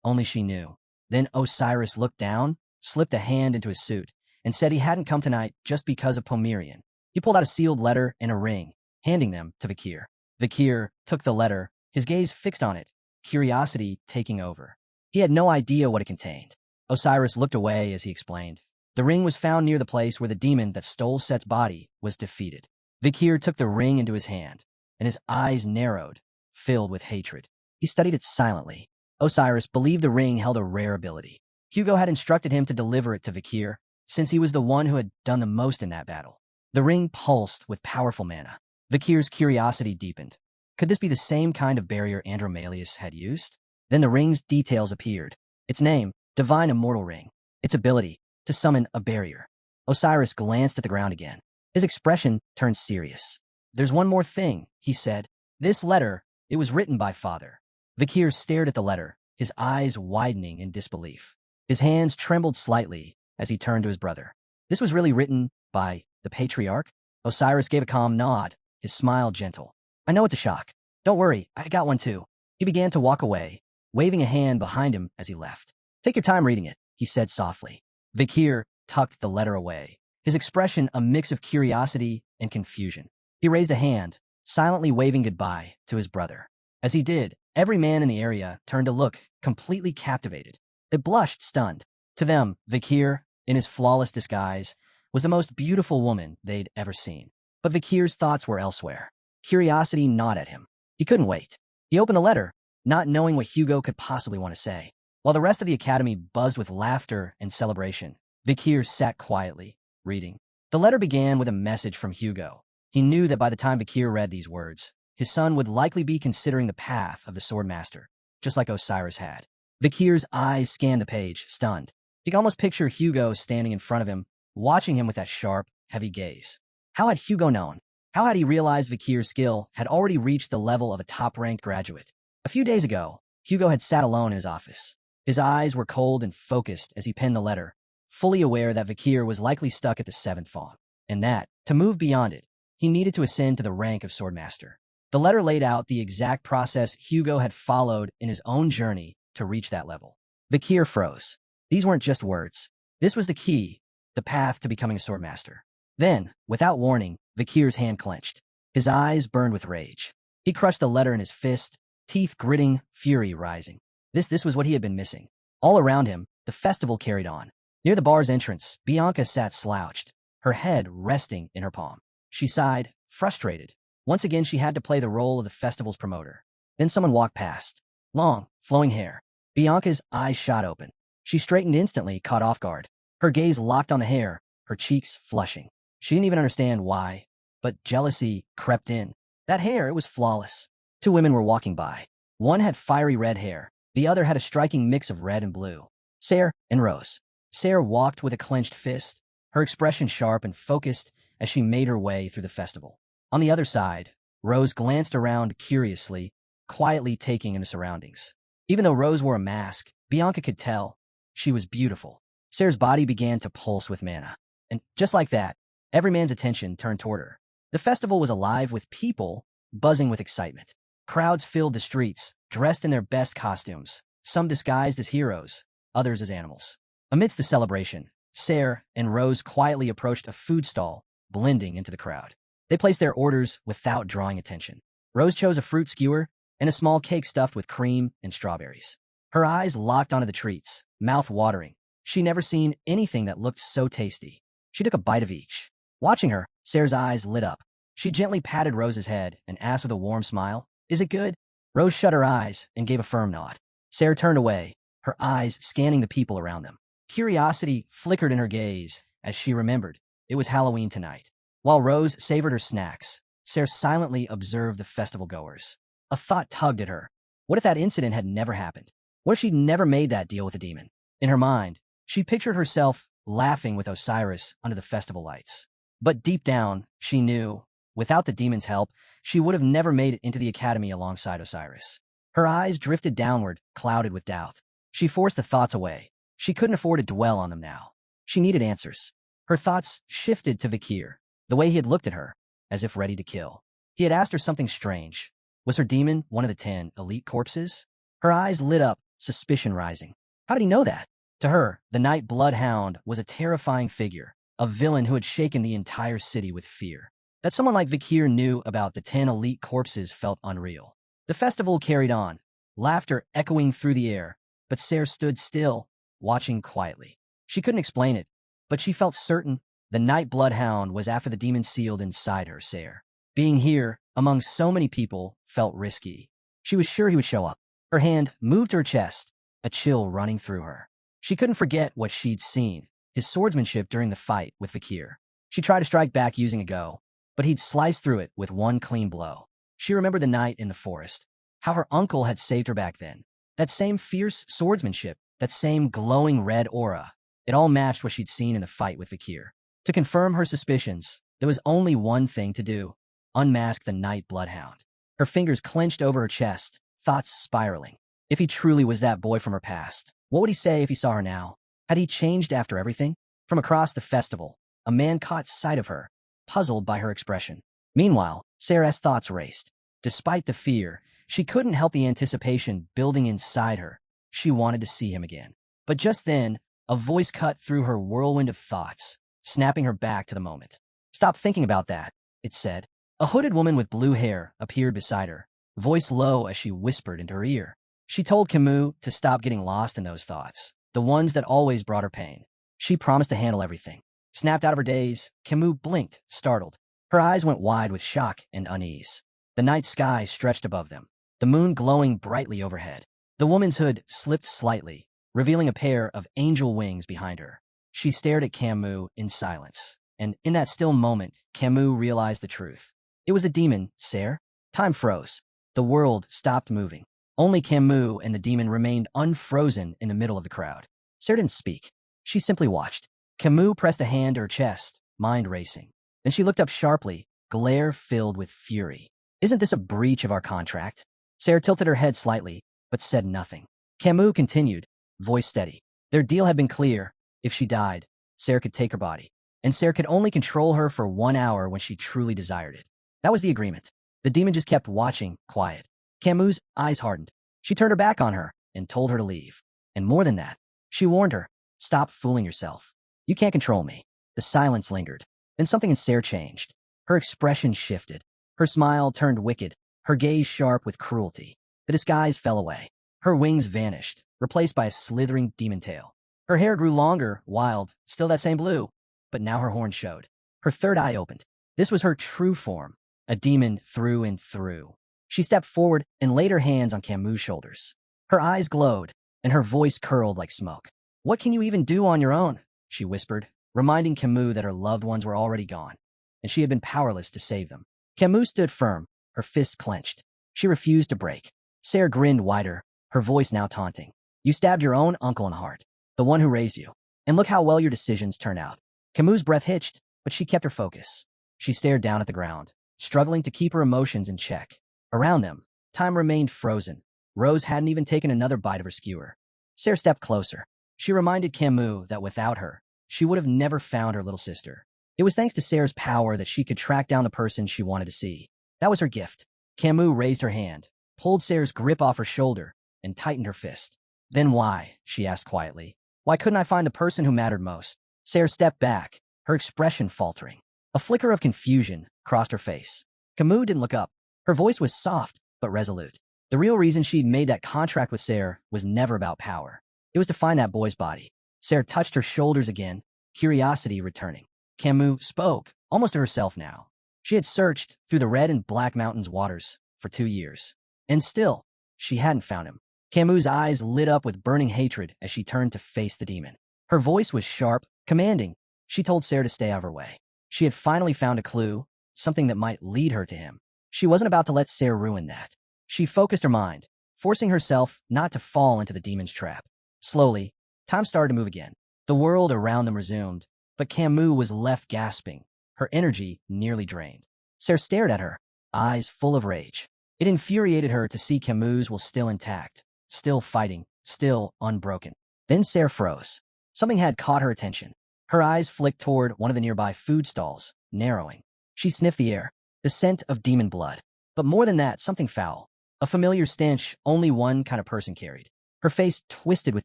A: only she knew. Then Osiris looked down, slipped a hand into his suit, and said he hadn't come tonight just because of Pomerian. He pulled out a sealed letter and a ring, handing them to Vakir. Vakir took the letter, his gaze fixed on it, curiosity taking over. He had no idea what it contained. Osiris looked away as he explained. The ring was found near the place where the demon that stole Set's body was defeated. Vakir took the ring into his hand, and his eyes narrowed, filled with hatred. He studied it silently. Osiris believed the ring held a rare ability. Hugo had instructed him to deliver it to Vakir, since he was the one who had done the most in that battle. The ring pulsed with powerful mana. Vakir's curiosity deepened. Could this be the same kind of barrier Andromalius had used? Then the ring's details appeared. Its name, Divine Immortal Ring. Its ability, to summon a barrier. Osiris glanced at the ground again. His expression turned serious. There's one more thing, he said. This letter, it was written by Father. Vakir stared at the letter, his eyes widening in disbelief. His hands trembled slightly as he turned to his brother. This was really written by the patriarch? Osiris gave a calm nod, his smile gentle. I know it's a shock. Don't worry, I got one too. He began to walk away, waving a hand behind him as he left. Take your time reading it, he said softly. Vakir tucked the letter away, his expression a mix of curiosity and confusion. He raised a hand, silently waving goodbye to his brother. As he did, every man in the area turned to look, completely captivated. They blushed, stunned. To them, Vakir, in his flawless disguise, was the most beautiful woman they'd ever seen. But Vakir's thoughts were elsewhere. Curiosity gnawed at him. He couldn't wait. He opened the letter, not knowing what Hugo could possibly want to say. While the rest of the academy buzzed with laughter and celebration, Vakir sat quietly, reading. The letter began with a message from Hugo. He knew that by the time Vakir read these words, his son would likely be considering the path of the Swordmaster, just like Osiris had. Vakir's eyes scanned the page, stunned. He could almost picture Hugo standing in front of him, watching him with that sharp, heavy gaze. How had Hugo known? How had he realized Vakir's skill had already reached the level of a top-ranked graduate? A few days ago, Hugo had sat alone in his office. His eyes were cold and focused as he penned the letter, fully aware that Vakir was likely stuck at the 7th form, and that, to move beyond it, he needed to ascend to the rank of Swordmaster. The letter laid out the exact process Hugo had followed in his own journey to reach that level. Vakir froze. These weren't just words. This was the key, the path to becoming a Swordmaster. Then, without warning, Vakir's hand clenched. His eyes burned with rage. He crushed the letter in his fist, teeth gritting, fury rising. This was what he had been missing. All around him, the festival carried on. Near the bar's entrance, Bianca sat slouched, her head resting in her palm. She sighed, frustrated. Once again, she had to play the role of the festival's promoter. Then someone walked past. Long, flowing hair. Bianca's eyes shot open. She straightened instantly, caught off guard. Her gaze locked on the hair, her cheeks flushing. She didn't even understand why, but jealousy crept in. That hair, it was flawless. Two women were walking by. One had fiery red hair. The other had a striking mix of red and blue. Sarah and Rose. Sarah walked with a clenched fist, her expression sharp and focused as she made her way through the festival. On the other side, Rose glanced around curiously, quietly taking in the surroundings. Even though Rose wore a mask, Bianca could tell she was beautiful. Sarah's body began to pulse with mana. And just like that, every man's attention turned toward her. The festival was alive with people buzzing with excitement. Crowds filled the streets, dressed in their best costumes, some disguised as heroes, others as animals. Amidst the celebration, Sarah and Rose quietly approached a food stall, blending into the crowd. They placed their orders without drawing attention. Rose chose a fruit skewer and a small cake stuffed with cream and strawberries. Her eyes locked onto the treats, mouth watering. She'd never seen anything that looked so tasty. She took a bite of each. Watching her, Sarah's eyes lit up. She gently patted Rose's head and asked with a warm smile, "Is it good?" Rose shut her eyes and gave a firm nod. Sarah turned away, her eyes scanning the people around them. Curiosity flickered in her gaze as she remembered it was Halloween tonight. While Rose savored her snacks, Sarah silently observed the festival goers. A thought tugged at her. What if that incident had never happened? What if she'd never made that deal with the demon? In her mind, she pictured herself laughing with Osiris under the festival lights. But deep down, she knew, without the demon's help, she would have never made it into the academy alongside Osiris. Her eyes drifted downward, clouded with doubt. She forced the thoughts away. She couldn't afford to dwell on them now. She needed answers. Her thoughts shifted to Vakir, the way he had looked at her, as if ready to kill. He had asked her something strange. Was her demon one of the 10 elite corpses? Her eyes lit up, suspicion rising. How did he know that? To her, the Night Bloodhound was a terrifying figure, a villain who had shaken the entire city with fear. That someone like Vakir knew about the 10 elite corpses felt unreal. The festival carried on, laughter echoing through the air, but Sarah stood still, watching quietly. She couldn't explain it, but she felt certain the Night Bloodhound was after the demon sealed inside her, Sarah. Being here, among so many people, felt risky. She was sure he would show up. Her hand moved to her chest, a chill running through her. She couldn't forget what she'd seen, his swordsmanship during the fight with Vakir. She tried to strike back using a go, but he'd sliced through it with one clean blow. She remembered the night in the forest, how her uncle had saved her back then. That same fierce swordsmanship, that same glowing red aura. It all matched what she'd seen in the fight with Vakir. To confirm her suspicions, there was only one thing to do: unmask the Night Bloodhound. Her fingers clenched over her chest, thoughts spiraling. If he truly was that boy from her past, what would he say if he saw her now? Had he changed after everything? From across the festival, a man caught sight of her, puzzled by her expression. Meanwhile, Sarah's thoughts raced. Despite the fear, she couldn't help the anticipation building inside her. She wanted to see him again. But just then, a voice cut through her whirlwind of thoughts, snapping her back to the moment. "Stop thinking about that," it said. A hooded woman with blue hair appeared beside her, voice low as she whispered into her ear. She told Kimu to stop getting lost in those thoughts, the ones that always brought her pain. She promised to handle everything. Snapped out of her daze, Kimu blinked, startled. Her eyes went wide with shock and unease. The night sky stretched above them, the moon glowing brightly overhead. The woman's hood slipped slightly, revealing a pair of angel wings behind her. She stared at Kimu in silence, and in that still moment, Kimu realized the truth. It was the demon, Sarah. Time froze. The world stopped moving. Only Kimu and the demon remained unfrozen in the middle of the crowd. Sarah didn't speak. She simply watched. Kimu pressed a hand to her chest, mind racing. Then she looked up sharply, glare filled with fury. "Isn't this a breach of our contract?" Sarah tilted her head slightly, but said nothing. Kimu continued, voice steady. Their deal had been clear. If she died, Sarah could take her body, and Sarah could only control her for 1 hour when she truly desired it. That was the agreement. The demon just kept watching, quiet. Kimu's eyes hardened. She turned her back on her and told her to leave. And more than that, she warned her, "Stop fooling yourself. You can't control me." The silence lingered. Then something in Sarah changed. Her expression shifted. Her smile turned wicked, her gaze sharp with cruelty. The disguise fell away. Her wings vanished, replaced by a slithering demon tail. Her hair grew longer, wild, still that same blue, but now her horns showed. Her third eye opened. This was her true form, a demon through and through. She stepped forward and laid her hands on Kimu's shoulders. Her eyes glowed, and her voice curled like smoke. "What can you even do on your own?" she whispered, reminding Kimu that her loved ones were already gone, and she had been powerless to save them. Kimu stood firm, her fists clenched. She refused to break. Sarah grinned wider, her voice now taunting. "You stabbed your own uncle in the heart, the one who raised you. And look how well your decisions turned out." Kimu's breath hitched, but she kept her focus. She stared down at the ground, struggling to keep her emotions in check. Around them, time remained frozen. Rose hadn't even taken another bite of her skewer. Sarah stepped closer. She reminded Kimu that without her, she would have never found her little sister. It was thanks to Sarah's power that she could track down the person she wanted to see. That was her gift. Kimu raised her hand, pulled Sarah's grip off her shoulder, and tightened her fist. "Then why?" she asked quietly. "Why couldn't I find the person who mattered most?" Sarah stepped back, her expression faltering. A flicker of confusion crossed her face. Kimu didn't look up. Her voice was soft, but resolute. The real reason she'd made that contract with Sarah was never about power. It was to find that boy's body. Sarah touched her shoulders again, curiosity returning. Kimu spoke, almost to herself now. She had searched through the Red and Black Mountains waters for 2 years. And still, she hadn't found him. Kimu's eyes lit up with burning hatred as she turned to face the demon. Her voice was sharp, commanding. She told Sarah to stay out of her way. She had finally found a clue, something that might lead her to him. She wasn't about to let Sarah ruin that. She focused her mind, forcing herself not to fall into the demon's trap. Slowly, time started to move again. The world around them resumed, but Kimu was left gasping, her energy nearly drained. Sarah stared at her, eyes full of rage. It infuriated her to see Kimu's was still intact, still fighting, still unbroken. Then Sarah froze. Something had caught her attention. Her eyes flicked toward one of the nearby food stalls, narrowing. She sniffed the air, the scent of demon blood. But more than that, something foul. A familiar stench only one kind of person carried. Her face twisted with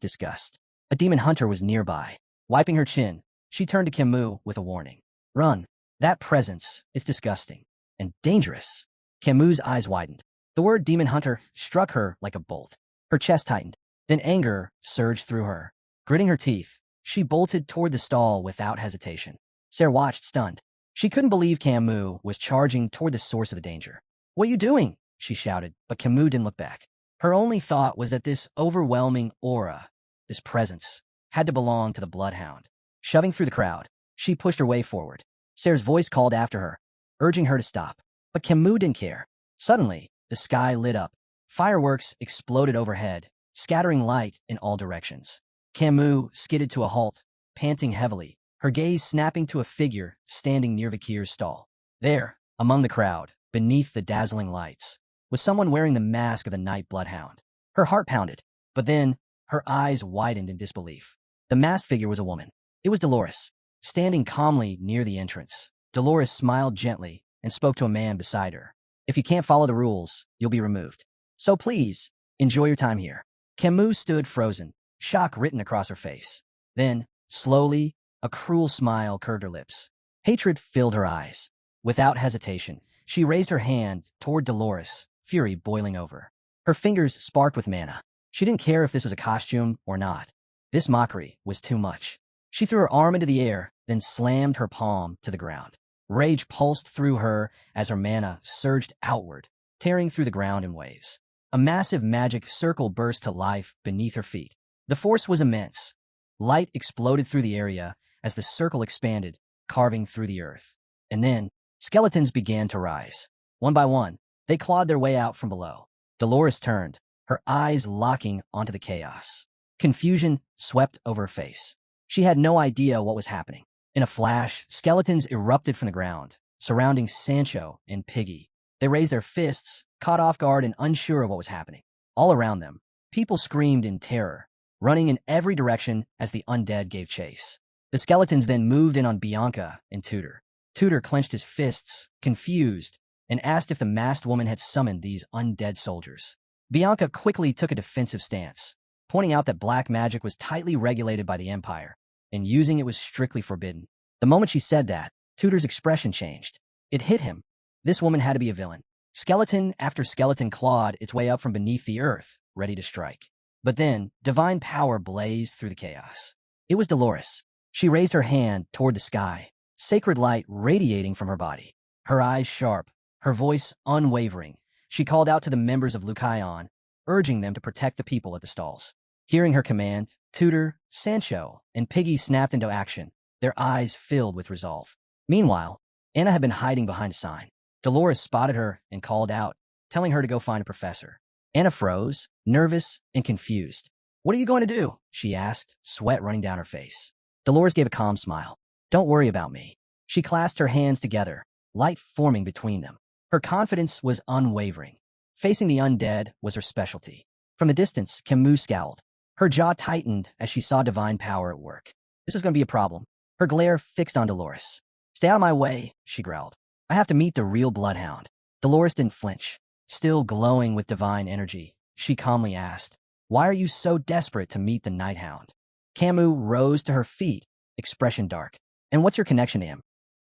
A: disgust. A demon hunter was nearby. Wiping her chin, she turned to Kimu with a warning. Run. That presence is disgusting. And dangerous. Kimu's eyes widened. The word demon hunter struck her like a bolt. Her chest tightened. Then anger surged through her. Gritting her teeth, she bolted toward the stall without hesitation. Sarah watched, stunned. She couldn't believe Kimu was charging toward the source of the danger. What are you doing? She shouted, but Kimu didn't look back. Her only thought was that this overwhelming aura, this presence, had to belong to the bloodhound. Shoving through the crowd, she pushed her way forward. Sarah's voice called after her, urging her to stop. But Kimu didn't care. Suddenly, the sky lit up. Fireworks exploded overhead, scattering light in all directions. Kimu skidded to a halt, panting heavily, her gaze snapping to a figure standing near Vakir's stall. There, among the crowd, beneath the dazzling lights, was someone wearing the mask of the night bloodhound. Her heart pounded, but then her eyes widened in disbelief. The masked figure was a woman. It was Dolores, standing calmly near the entrance. Dolores smiled gently and spoke to a man beside her. If you can't follow the rules, you'll be removed. So please, enjoy your time here. Kimu stood frozen, shock written across her face. Then, slowly, a cruel smile curved her lips. Hatred filled her eyes. Without hesitation, she raised her hand toward Dolores, fury boiling over. Her fingers sparked with mana. She didn't care if this was a costume or not. This mockery was too much. She threw her arm into the air, then slammed her palm to the ground. Rage pulsed through her as her mana surged outward, tearing through the ground in waves. A massive magic circle burst to life beneath her feet. The force was immense. Light exploded through the area as the circle expanded, carving through the earth. And then, skeletons began to rise. One by one, they clawed their way out from below. Dolores turned, her eyes locking onto the chaos. Confusion swept over her face. She had no idea what was happening. In a flash, skeletons erupted from the ground, surrounding Sancho and Piggy. They raised their fists, caught off guard and unsure of what was happening. All around them, people screamed in terror, running in every direction as the undead gave chase. The skeletons then moved in on Bianca and Tudor. Tudor clenched his fists, confused, and asked if the masked woman had summoned these undead soldiers. Bianca quickly took a defensive stance, pointing out that black magic was tightly regulated by the Empire, and using it was strictly forbidden. The moment she said that, Tudor's expression changed. It hit him. This woman had to be a villain. Skeleton after skeleton clawed its way up from beneath the earth, ready to strike. But then, divine power blazed through the chaos. It was Dolores. She raised her hand toward the sky, sacred light radiating from her body. Her eyes sharp, her voice unwavering, she called out to the members of Lucayon, urging them to protect the people at the stalls. Hearing her command, Tudor, Sancho, and Piggy snapped into action, their eyes filled with resolve. Meanwhile, Anna had been hiding behind a sign. Dolores spotted her and called out, telling her to go find a professor. Anna froze, nervous and confused. What are you going to do? She asked, sweat running down her face. Dolores gave a calm smile. Don't worry about me. She clasped her hands together, light forming between them. Her confidence was unwavering. Facing the undead was her specialty. From the distance, Kimu scowled. Her jaw tightened as she saw divine power at work. This was going to be a problem. Her glare fixed on Dolores. Stay out of my way, she growled. I have to meet the real bloodhound. Dolores didn't flinch. Still glowing with divine energy, she calmly asked, Why are you so desperate to meet the night hound? Kimu rose to her feet, expression dark. And what's your connection to him?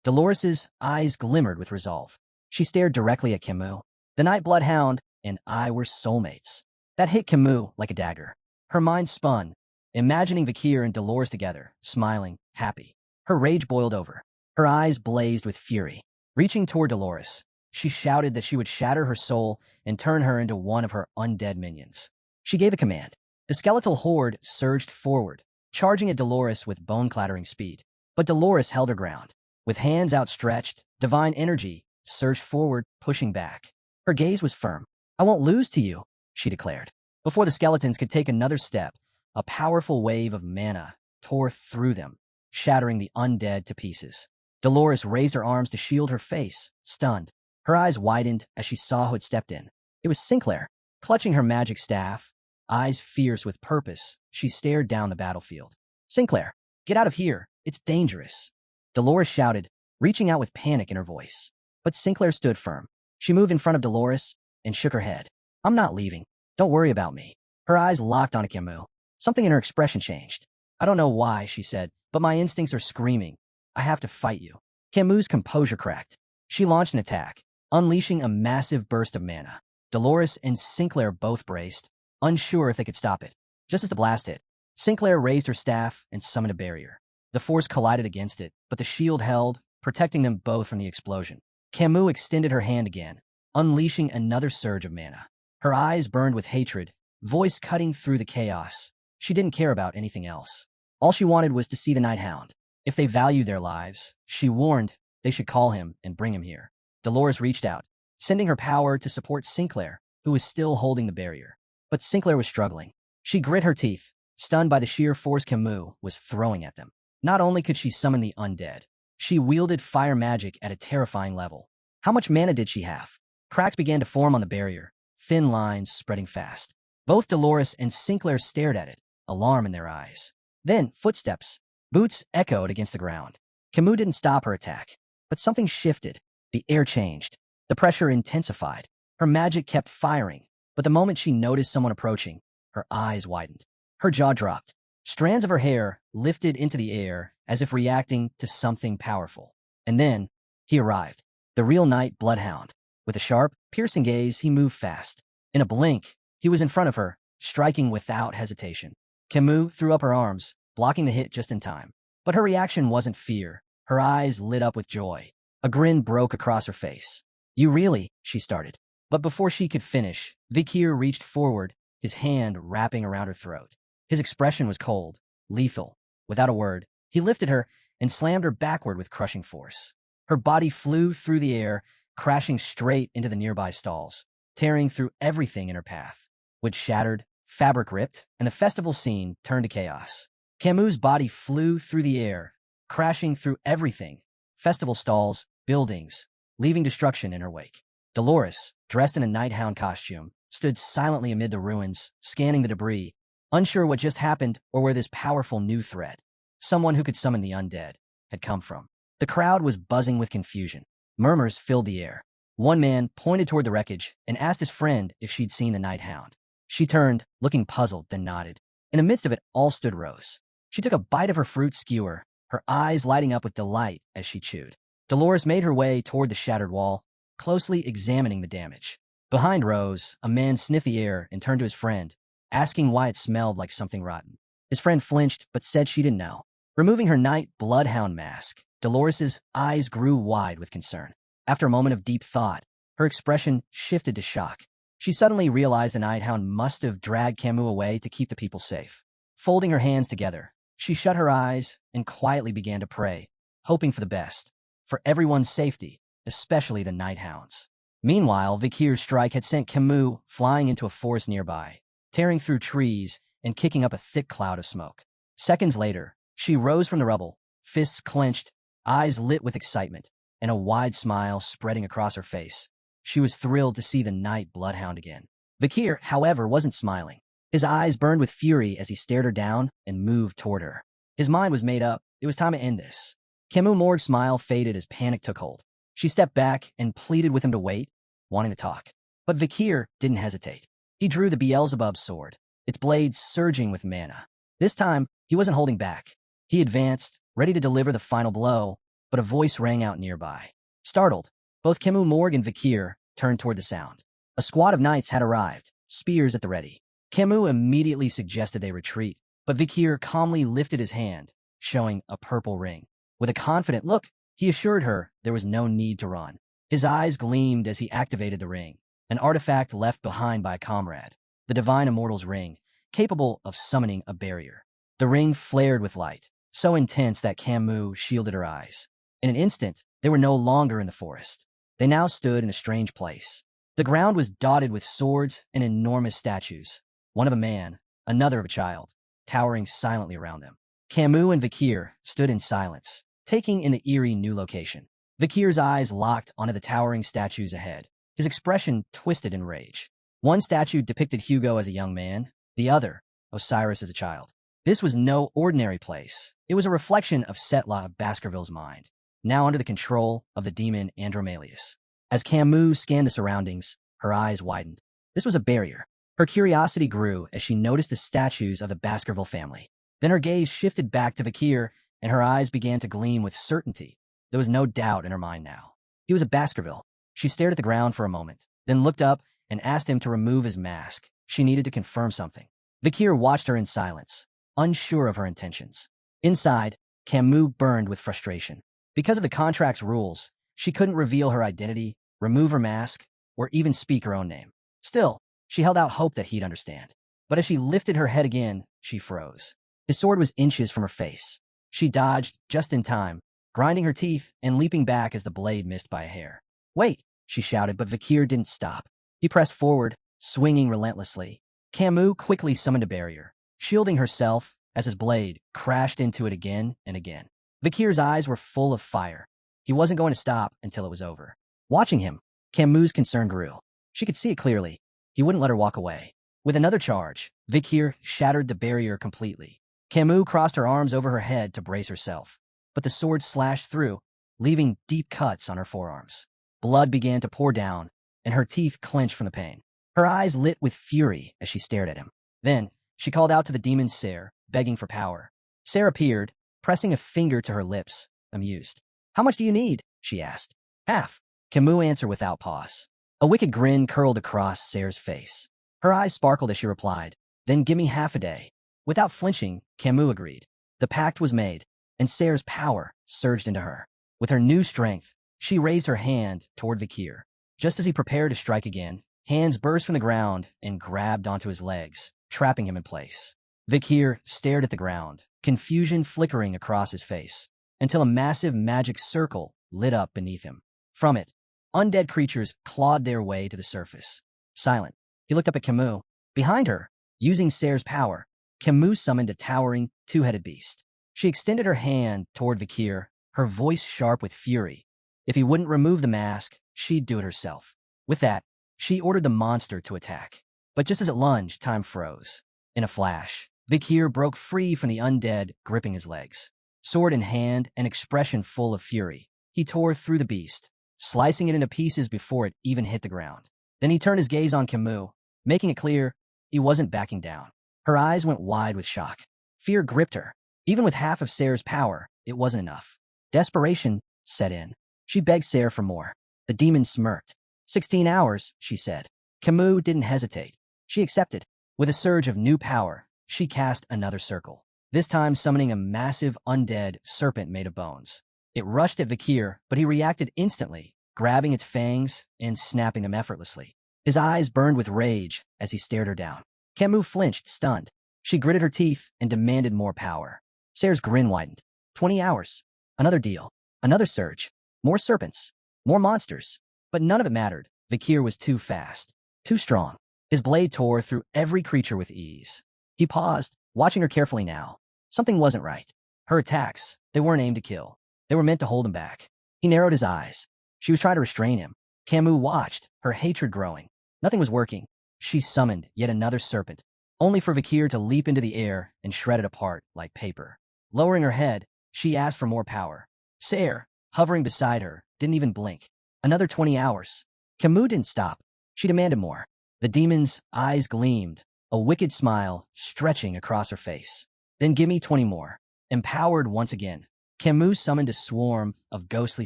A: Dolores's eyes glimmered with resolve. She stared directly at Kimu. The night bloodhound and I were soulmates. That hit Kimu like a dagger. Her mind spun, imagining Vakir and Dolores together, smiling, happy. Her rage boiled over. Her eyes blazed with fury. Reaching toward Dolores, she shouted that she would shatter her soul and turn her into one of her undead minions. She gave a command. The skeletal horde surged forward, charging at Dolores with bone-clattering speed. But Dolores held her ground. With hands outstretched, divine energy surged forward, pushing back. Her gaze was firm. "I won't lose to you," she declared. Before the skeletons could take another step, a powerful wave of mana tore through them, shattering the undead to pieces. Dolores raised her arms to shield her face, stunned. Her eyes widened as she saw who had stepped in. It was Sinclair. Clutching her magic staff, eyes fierce with purpose, she stared down the battlefield. "Sinclair, get out of here. It's dangerous," Dolores shouted, reaching out with panic in her voice. But Sinclair stood firm. She moved in front of Dolores and shook her head. "I'm not leaving. Don't worry about me." Her eyes locked on Kimu. Something in her expression changed. "I don't know why," she said, "but my instincts are screaming. I have to fight you." Kimu's composure cracked. She launched an attack, unleashing a massive burst of mana. Dolores and Sinclair both braced, unsure if they could stop it. Just as the blast hit, Sinclair raised her staff and summoned a barrier. The force collided against it, but the shield held, protecting them both from the explosion. Kimu extended her hand again, unleashing another surge of mana. Her eyes burned with hatred, voice cutting through the chaos. She didn't care about anything else. All she wanted was to see the Night Hound. If they valued their lives, she warned, they should call him and bring him here. Dolores reached out, sending her power to support Sinclair, who was still holding the barrier. But Sinclair was struggling. She grit her teeth, stunned by the sheer force Kimu was throwing at them. Not only could she summon the undead, she wielded fire magic at a terrifying level. How much mana did she have? Cracks began to form on the barrier, thin lines spreading fast. Both Dolores and Sinclair stared at it, alarm in their eyes. Then, footsteps. Boots echoed against the ground. Kimu didn't stop her attack, but something shifted. The air changed. The pressure intensified. Her magic kept firing, but the moment she noticed someone approaching, her eyes widened. Her jaw dropped. Strands of her hair lifted into the air as if reacting to something powerful. And then, he arrived. The real Night Bloodhound. With a sharp, piercing gaze, he moved fast. In a blink, he was in front of her, striking without hesitation. Kimu threw up her arms, blocking the hit just in time. But her reaction wasn't fear. Her eyes lit up with joy. A grin broke across her face. "You really," she started. But before she could finish, Vakir reached forward, his hand wrapping around her throat. His expression was cold, lethal. Without a word, he lifted her and slammed her backward with crushing force. Her body flew through the air, crashing straight into the nearby stalls, tearing through everything in her path. Wood shattered, fabric ripped, and the festival scene turned to chaos. Kimu's body flew through the air, crashing through everything, festival stalls, buildings, leaving destruction in her wake. Dolores, dressed in a Night Hound costume, stood silently amid the ruins, scanning the debris, unsure what just happened or where this powerful new threat, someone who could summon the undead, had come from. The crowd was buzzing with confusion. Murmurs filled the air. One man pointed toward the wreckage and asked his friend if she'd seen the Night Hound. She turned, looking puzzled, then nodded. In the midst of it all stood Rose. She took a bite of her fruit skewer, her eyes lighting up with delight as she chewed. Dolores made her way toward the shattered wall, closely examining the damage. Behind Rose, a man sniffed the air and turned to his friend, asking why it smelled like something rotten. His friend flinched, but said she didn't know. Removing her Night Bloodhound mask, Dolores's eyes grew wide with concern. After a moment of deep thought, her expression shifted to shock. She suddenly realized the Night Hound must have dragged Kimu away to keep the people safe. Folding her hands together, she shut her eyes and quietly began to pray, hoping for the best, for everyone's safety, especially the Night Hounds. Meanwhile, Vakir's strike had sent Kimu flying into a forest nearby, tearing through trees and kicking up a thick cloud of smoke. Seconds later, she rose from the rubble, fists clenched, eyes lit with excitement, and a wide smile spreading across her face. She was thrilled to see the Night Bloodhound again. Vakir, however, wasn't smiling. His eyes burned with fury as he stared her down and moved toward her. His mind was made up. It was time to end this. Kimu Morg's smile faded as panic took hold. She stepped back and pleaded with him to wait, wanting to talk. But Vakir didn't hesitate. He drew the Beelzebub sword, its blades surging with mana. This time, he wasn't holding back. He advanced, ready to deliver the final blow, but a voice rang out nearby. Startled, both Kimu Morg and Vakir turned toward the sound. A squad of knights had arrived, spears at the ready. Kimu immediately suggested they retreat, but Vakir calmly lifted his hand, showing a purple ring. With a confident look, he assured her there was no need to run. His eyes gleamed as he activated the ring, an artifact left behind by a comrade, the Divine Immortal's ring, capable of summoning a barrier. The ring flared with light, so intense that Kimu shielded her eyes. In an instant, they were no longer in the forest. They now stood in a strange place. The ground was dotted with swords and enormous statues, one of a man, another of a child, towering silently around them. Kimu and Vakir stood in silence, taking in the eerie new location. Vakir's eyes locked onto the towering statues ahead, his expression twisted in rage. One statue depicted Hugo as a young man, the other, Osiris as a child. This was no ordinary place. It was a reflection of Setla Baskerville's mind, now under the control of the demon Andromalius. As Kimu scanned the surroundings, her eyes widened. This was a barrier. Her curiosity grew as she noticed the statues of the Baskerville family. Then her gaze shifted back to Vakir, and her eyes began to gleam with certainty. There was no doubt in her mind now. He was a Baskerville. She stared at the ground for a moment, then looked up and asked him to remove his mask. She needed to confirm something. Vakir watched her in silence, unsure of her intentions. Inside, Kimu burned with frustration. Because of the contract's rules, she couldn't reveal her identity, remove her mask, or even speak her own name. Still, she held out hope that he'd understand. But as she lifted her head again, she froze. His sword was inches from her face. She dodged just in time, grinding her teeth and leaping back as the blade missed by a hair. "Wait!" she shouted, but Vakir didn't stop. He pressed forward, swinging relentlessly. Kimu quickly summoned a barrier, shielding herself as his blade crashed into it again and again. Vakir's eyes were full of fire. He wasn't going to stop until it was over. Watching him, Kimu's concern grew. She could see it clearly. He wouldn't let her walk away. With another charge, Vakir shattered the barrier completely. Kimu crossed her arms over her head to brace herself, but the sword slashed through, leaving deep cuts on her forearms. Blood began to pour down, and her teeth clenched from the pain. Her eyes lit with fury as she stared at him. Then, she called out to the demon Ser, begging for power. Ser appeared, pressing a finger to her lips, amused. "How much do you need?" she asked. "Half," Kimu answered without pause. A wicked grin curled across Ser's face. Her eyes sparkled as she replied, "Then give me half a day." Without flinching, Kimu agreed. The pact was made, and Ser's power surged into her. With her new strength, she raised her hand toward Vakir. Just as he prepared to strike again, hands burst from the ground and grabbed onto his legs, trapping him in place. Vakir stared at the ground, confusion flickering across his face, until a massive magic circle lit up beneath him. From it, undead creatures clawed their way to the surface. Silent, he looked up at Kimu. Behind her, using Ser's power, Kimu summoned a towering, two-headed beast. She extended her hand toward Vakir, her voice sharp with fury. If he wouldn't remove the mask, she'd do it herself. With that, she ordered the monster to attack. But just as it lunged, time froze. In a flash, Vakir broke free from the undead, gripping his legs. Sword in hand, an expression full of fury, he tore through the beast, slicing it into pieces before it even hit the ground. Then he turned his gaze on Kimu, making it clear he wasn't backing down. Her eyes went wide with shock. Fear gripped her. Even with half of Ser's power, it wasn't enough. Desperation set in. She begged Ser for more. The demon smirked. 16 hours, she said. Kimu didn't hesitate. She accepted. With a surge of new power, she cast another circle, this time summoning a massive undead serpent made of bones. It rushed at Vakir, but he reacted instantly, grabbing its fangs and snapping them effortlessly. His eyes burned with rage as he stared her down. Kimu flinched, stunned. She gritted her teeth and demanded more power. Ser's grin widened. 20 hours. Another deal. Another surge. More serpents. More monsters. But none of it mattered. Vakir was too fast. Too strong. His blade tore through every creature with ease. He paused, watching her carefully now. Something wasn't right. Her attacks, they weren't aimed to kill. They were meant to hold him back. He narrowed his eyes. She was trying to restrain him. Kimu watched, her hatred growing. Nothing was working. She summoned yet another serpent, only for Vakir to leap into the air and shred it apart like paper. Lowering her head, she asked for more power. Ser, hovering beside her, didn't even blink. Another 20 hours. Kimu didn't stop. She demanded more. The demon's eyes gleamed, a wicked smile stretching across her face. Then give me 20 more. Empowered once again, Kimu summoned a swarm of ghostly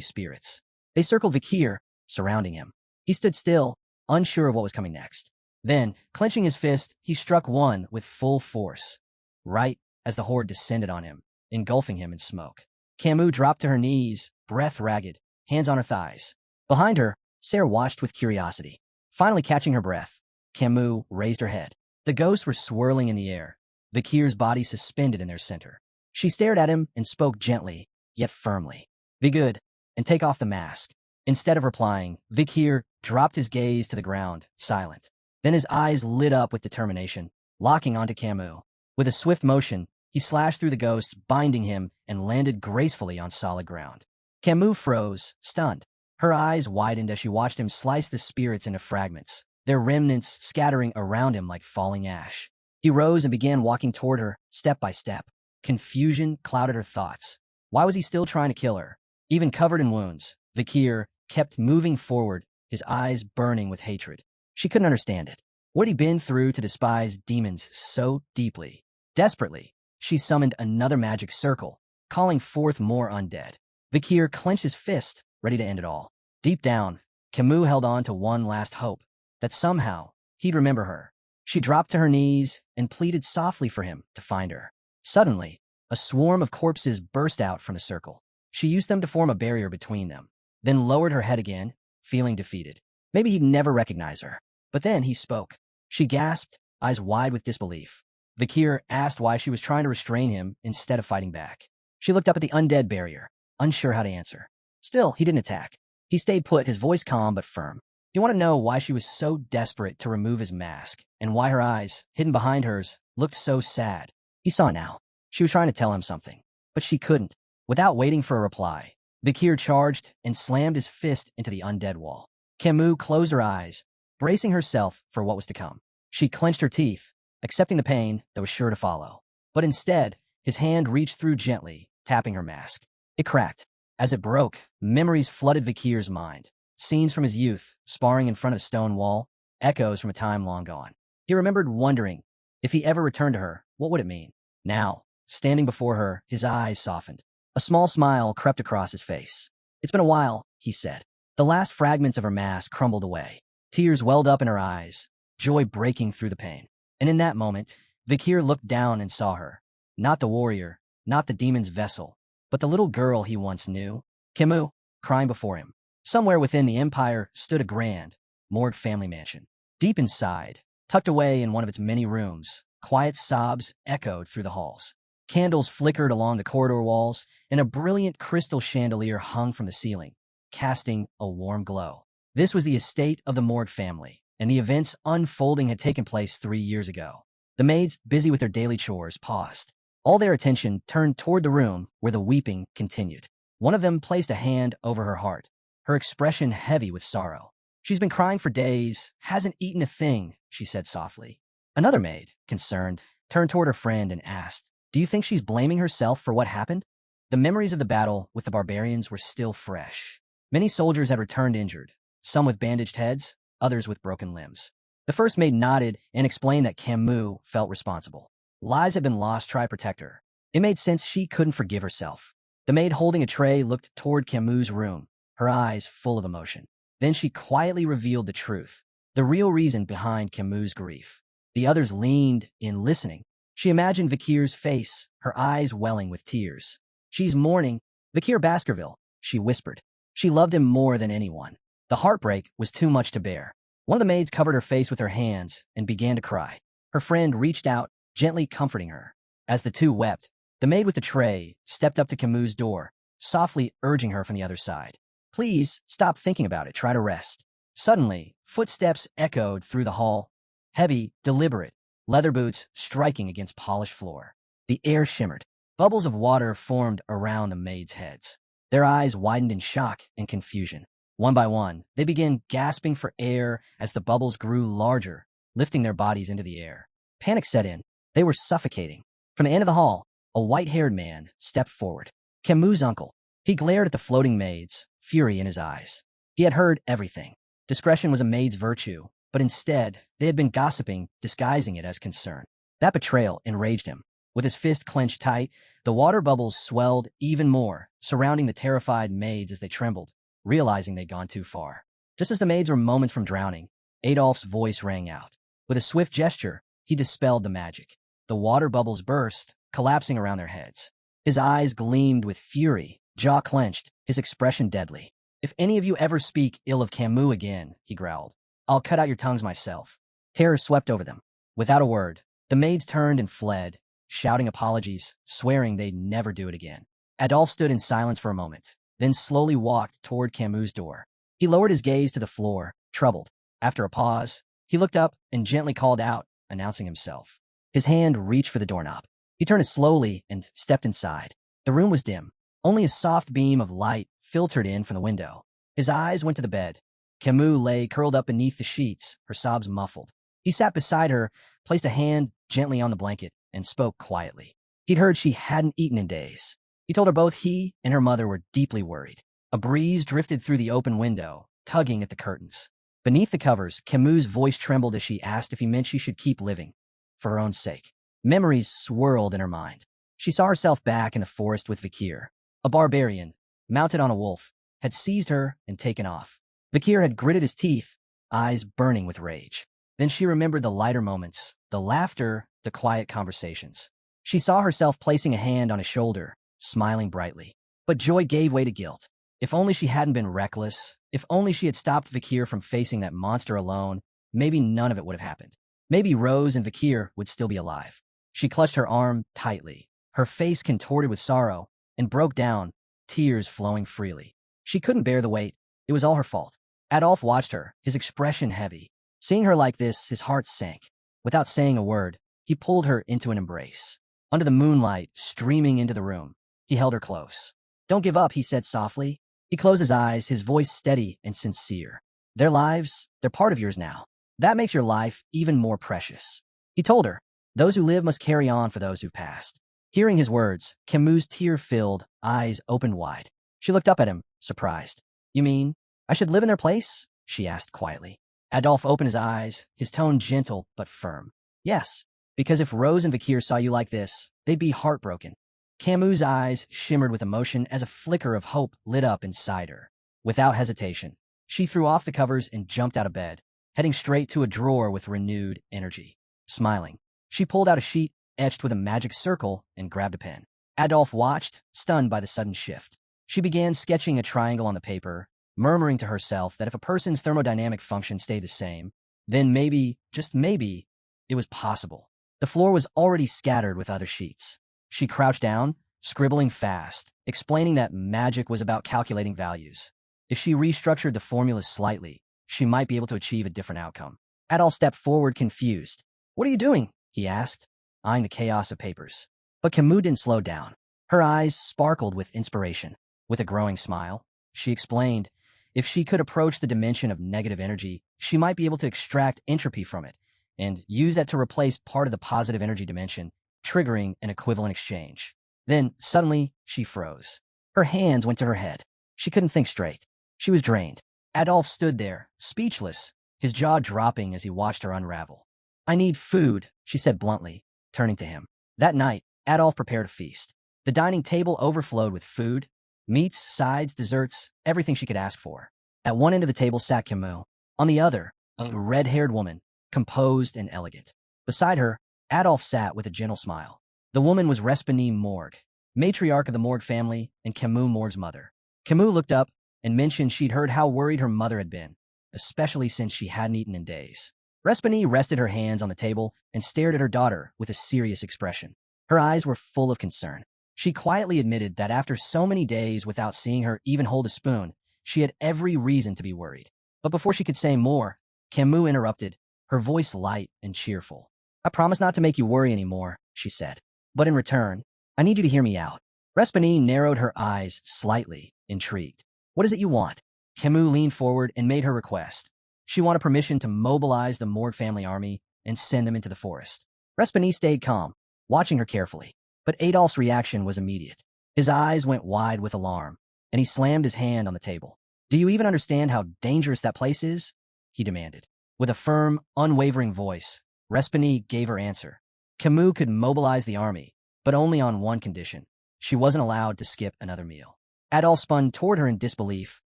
A: spirits. They circled Vakir, surrounding him. He stood still, unsure of what was coming next. Then, clenching his fist, he struck one with full force, right as the horde descended on him, engulfing him in smoke. Kimu dropped to her knees, breath ragged, hands on her thighs. Behind her, Ser watched with curiosity. Finally catching her breath, Kimu raised her head. The ghosts were swirling in the air, Vakir's body suspended in their center. She stared at him and spoke gently, yet firmly. Be good, and take off the mask. Instead of replying, Vakir dropped his gaze to the ground, silent. Then his eyes lit up with determination, locking onto Kimu. With a swift motion, he slashed through the ghost, binding him, and landed gracefully on solid ground. Kimu froze, stunned. Her eyes widened as she watched him slice the spirits into fragments, their remnants scattering around him like falling ash. He rose and began walking toward her, step by step. Confusion clouded her thoughts. Why was he still trying to kill her? Even covered in wounds, Vakir kept moving forward, his eyes burning with hatred. She couldn't understand it. What had he been through to despise demons so deeply? Desperately, she summoned another magic circle, calling forth more undead. Vakir clenched his fist, ready to end it all. Deep down, Kimu held on to one last hope, that somehow he'd remember her. She dropped to her knees and pleaded softly for him to find her. Suddenly, a swarm of corpses burst out from the circle. She used them to form a barrier between them, then lowered her head again, feeling defeated. Maybe he'd never recognize her. But then he spoke. She gasped, eyes wide with disbelief. Vakir asked why she was trying to restrain him instead of fighting back. She looked up at the undead barrier, unsure how to answer. Still, he didn't attack. He stayed put, his voice calm but firm. He wanted to know why she was so desperate to remove his mask, and why her eyes, hidden behind hers, looked so sad. He saw now. She was trying to tell him something, but she couldn't. Without waiting for a reply, Vakir charged and slammed his fist into the undead wall. Kimu closed her eyes, bracing herself for what was to come. She clenched her teeth, accepting the pain that was sure to follow. But instead, his hand reached through gently, tapping her mask. It cracked. As it broke, memories flooded Vakir's mind. Scenes from his youth, sparring in front of a stone wall, echoes from a time long gone. He remembered wondering, if he ever returned to her, what would it mean? Now, standing before her, his eyes softened. A small smile crept across his face. It's been a while, he said. The last fragments of her mask crumbled away. Tears welled up in her eyes, joy breaking through the pain. And in that moment, Vakir looked down and saw her. Not the warrior, not the demon's vessel, but the little girl he once knew. Kimu, crying before him. Somewhere within the empire stood a grand, Morg family mansion. Deep inside, tucked away in one of its many rooms, quiet sobs echoed through the halls. Candles flickered along the corridor walls, and a brilliant crystal chandelier hung from the ceiling, casting a warm glow. This was the estate of the Morg family, and the events unfolding had taken place 3 years ago. The maids, busy with their daily chores, paused. All their attention turned toward the room where the weeping continued. One of them placed a hand over her heart, her expression heavy with sorrow. She's been crying for days, hasn't eaten a thing, she said softly. Another maid, concerned, turned toward her friend and asked, do you think she's blaming herself for what happened? The memories of the battle with the barbarians were still fresh. Many soldiers had returned injured, some with bandaged heads, others with broken limbs. The first maid nodded and explained that Kimu felt responsible. Lives had been lost, try to protect her. It made sense she couldn't forgive herself. The maid holding a tray looked toward Kimu's room, her eyes full of emotion. Then she quietly revealed the truth, the real reason behind Kimu's grief. The others leaned in, listening. She imagined Vakir's face, her eyes welling with tears. She's mourning Vakir Baskerville, she whispered. She loved him more than anyone. The heartbreak was too much to bear. One of the maids covered her face with her hands and began to cry. Her friend reached out, gently comforting her. As the two wept, the maid with the tray stepped up to Kimu's door, softly urging her from the other side. Please, stop thinking about it, try to rest. Suddenly, footsteps echoed through the hall, heavy, deliberate, leather boots striking against polished floor. The air shimmered. Bubbles of water formed around the maids' heads. Their eyes widened in shock and confusion. One by one, they began gasping for air as the bubbles grew larger, lifting their bodies into the air. Panic set in. They were suffocating. From the end of the hall, a white-haired man stepped forward. Kimu's uncle. He glared at the floating maids, fury in his eyes. He had heard everything. Discretion was a maid's virtue, but instead, they had been gossiping, disguising it as concern. That betrayal enraged him. With his fist clenched tight, the water bubbles swelled even more, surrounding the terrified maids as they trembled, realizing they'd gone too far. Just as the maids were moments from drowning, Adolph's voice rang out. With a swift gesture, he dispelled the magic. The water bubbles burst, collapsing around their heads. His eyes gleamed with fury, jaw clenched, his expression deadly. If any of you ever speak ill of Kimu again, he growled, I'll cut out your tongues myself. Terror swept over them. Without a word, the maids turned and fled, shouting apologies, swearing they'd never do it again. Adolph stood in silence for a moment, then slowly walked toward Kimu's door. He lowered his gaze to the floor, troubled. After a pause, he looked up and gently called out, announcing himself. His hand reached for the doorknob. He turned it slowly and stepped inside. The room was dim. Only a soft beam of light filtered in from the window. His eyes went to the bed. Kimu lay curled up beneath the sheets, her sobs muffled. He sat beside her, placed a hand gently on the blanket, and spoke quietly. He'd heard she hadn't eaten in days. He told her both he and her mother were deeply worried. A breeze drifted through the open window, tugging at the curtains. Beneath the covers, Kimu's voice trembled as she asked if he meant she should keep living, for her own sake. Memories swirled in her mind. She saw herself back in the forest with Vakir. A barbarian, mounted on a wolf, had seized her and taken off. Vakir had gritted his teeth, eyes burning with rage. Then she remembered the lighter moments, the laughter, the quiet conversations. She saw herself placing a hand on his shoulder, smiling brightly. But joy gave way to guilt. If only she hadn't been reckless, if only she had stopped Vakir from facing that monster alone, maybe none of it would have happened. Maybe Rose and Vakir would still be alive. She clutched her arm tightly, her face contorted with sorrow, and broke down, tears flowing freely. She couldn't bear the weight. It was all her fault. Adolf watched her, his expression heavy. Seeing her like this, his heart sank. Without saying a word, he pulled her into an embrace. Under the moonlight streaming into the room, he held her close. "Don't give up," he said softly. He closed his eyes, his voice steady and sincere. "Their lives, they're part of yours now. That makes your life even more precious." He told her, "Those who live must carry on for those who've passed." Hearing his words, Kimu's tear-filled eyes opened wide. She looked up at him, surprised. "You mean, I should live in their place?" she asked quietly. Adolf opened his eyes, his tone gentle but firm. "Yes, because if Rose and Vakir saw you like this, they'd be heartbroken." Kimu's eyes shimmered with emotion as a flicker of hope lit up inside her. Without hesitation, she threw off the covers and jumped out of bed, heading straight to a drawer with renewed energy. Smiling, she pulled out a sheet etched with a magic circle and grabbed a pen. Adolf watched, stunned by the sudden shift. She began sketching a triangle on the paper, murmuring to herself that if a person's thermodynamic function stayed the same, then maybe, just maybe, it was possible. The floor was already scattered with other sheets. She crouched down, scribbling fast, explaining that magic was about calculating values. If she restructured the formulas slightly, she might be able to achieve a different outcome. Adolf stepped forward, confused. "What are you doing?" he asked, eyeing the chaos of papers. But Kimu didn't slow down. Her eyes sparkled with inspiration. With a growing smile, she explained, if she could approach the dimension of negative energy, she might be able to extract entropy from it and use that to replace part of the positive energy dimension, triggering an equivalent exchange. Then, suddenly, she froze. Her hands went to her head. She couldn't think straight. She was drained. Adolf stood there, speechless, his jaw dropping as he watched her unravel. "I need food," she said bluntly, turning to him. That night, Adolf prepared a feast. The dining table overflowed with food, meats, sides, desserts, everything she could ask for. At one end of the table sat Kimu. On the other, a red-haired woman, composed and elegant. Beside her, Adolf sat with a gentle smile. The woman was Morg, matriarch of the Morg family and Kimu Morg's mother. Kimu looked up and mentioned she'd heard how worried her mother had been, especially since she hadn't eaten in days. Respani rested her hands on the table and stared at her daughter with a serious expression. Her eyes were full of concern. She quietly admitted that after so many days without seeing her even hold a spoon, she had every reason to be worried. But before she could say more, Kimu interrupted, her voice light and cheerful. "I promise not to make you worry anymore," she said. "But in return, I need you to hear me out." Respani narrowed her eyes slightly, intrigued. "What is it you want?" Kimu leaned forward and made her request. She wanted permission to mobilize the Morg family army and send them into the forest. Respani stayed calm, watching her carefully. But Adolf's reaction was immediate. His eyes went wide with alarm, and he slammed his hand on the table. "Do you even understand how dangerous that place is?" he demanded. With a firm, unwavering voice, Respani gave her answer. Kimu could mobilize the army, but only on one condition. She wasn't allowed to skip another meal. Adolf spun toward her in disbelief,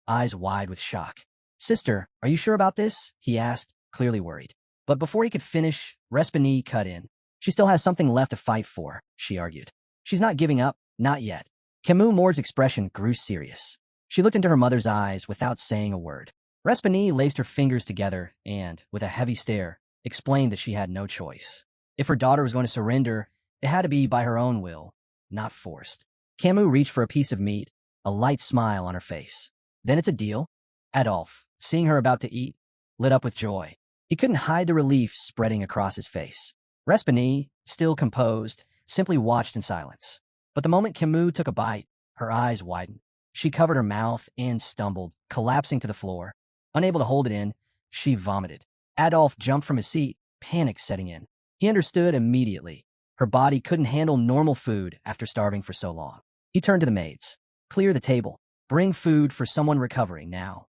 A: eyes wide with shock. "Sister, are you sure about this?" he asked, clearly worried. But before he could finish, Respani cut in. "She still has something left to fight for," she argued. "She's not giving up, not yet." Kimu Morg's expression grew serious. She looked into her mother's eyes without saying a word. Respani laced her fingers together and, with a heavy stare, explained that she had no choice. If her daughter was going to surrender, it had to be by her own will, not forced. Kimu reached for a piece of meat, a light smile on her face. "Then it's a deal?" Adolf, seeing her about to eat, lit up with joy. He couldn't hide the relief spreading across his face. Respini, still composed, simply watched in silence. But the moment Kimu took a bite, her eyes widened. She covered her mouth and stumbled, collapsing to the floor. Unable to hold it in, she vomited. Adolf jumped from his seat, panic setting in. He understood immediately. Her body couldn't handle normal food after starving for so long. He turned to the maids. Clear the table. Bring food for someone recovering now.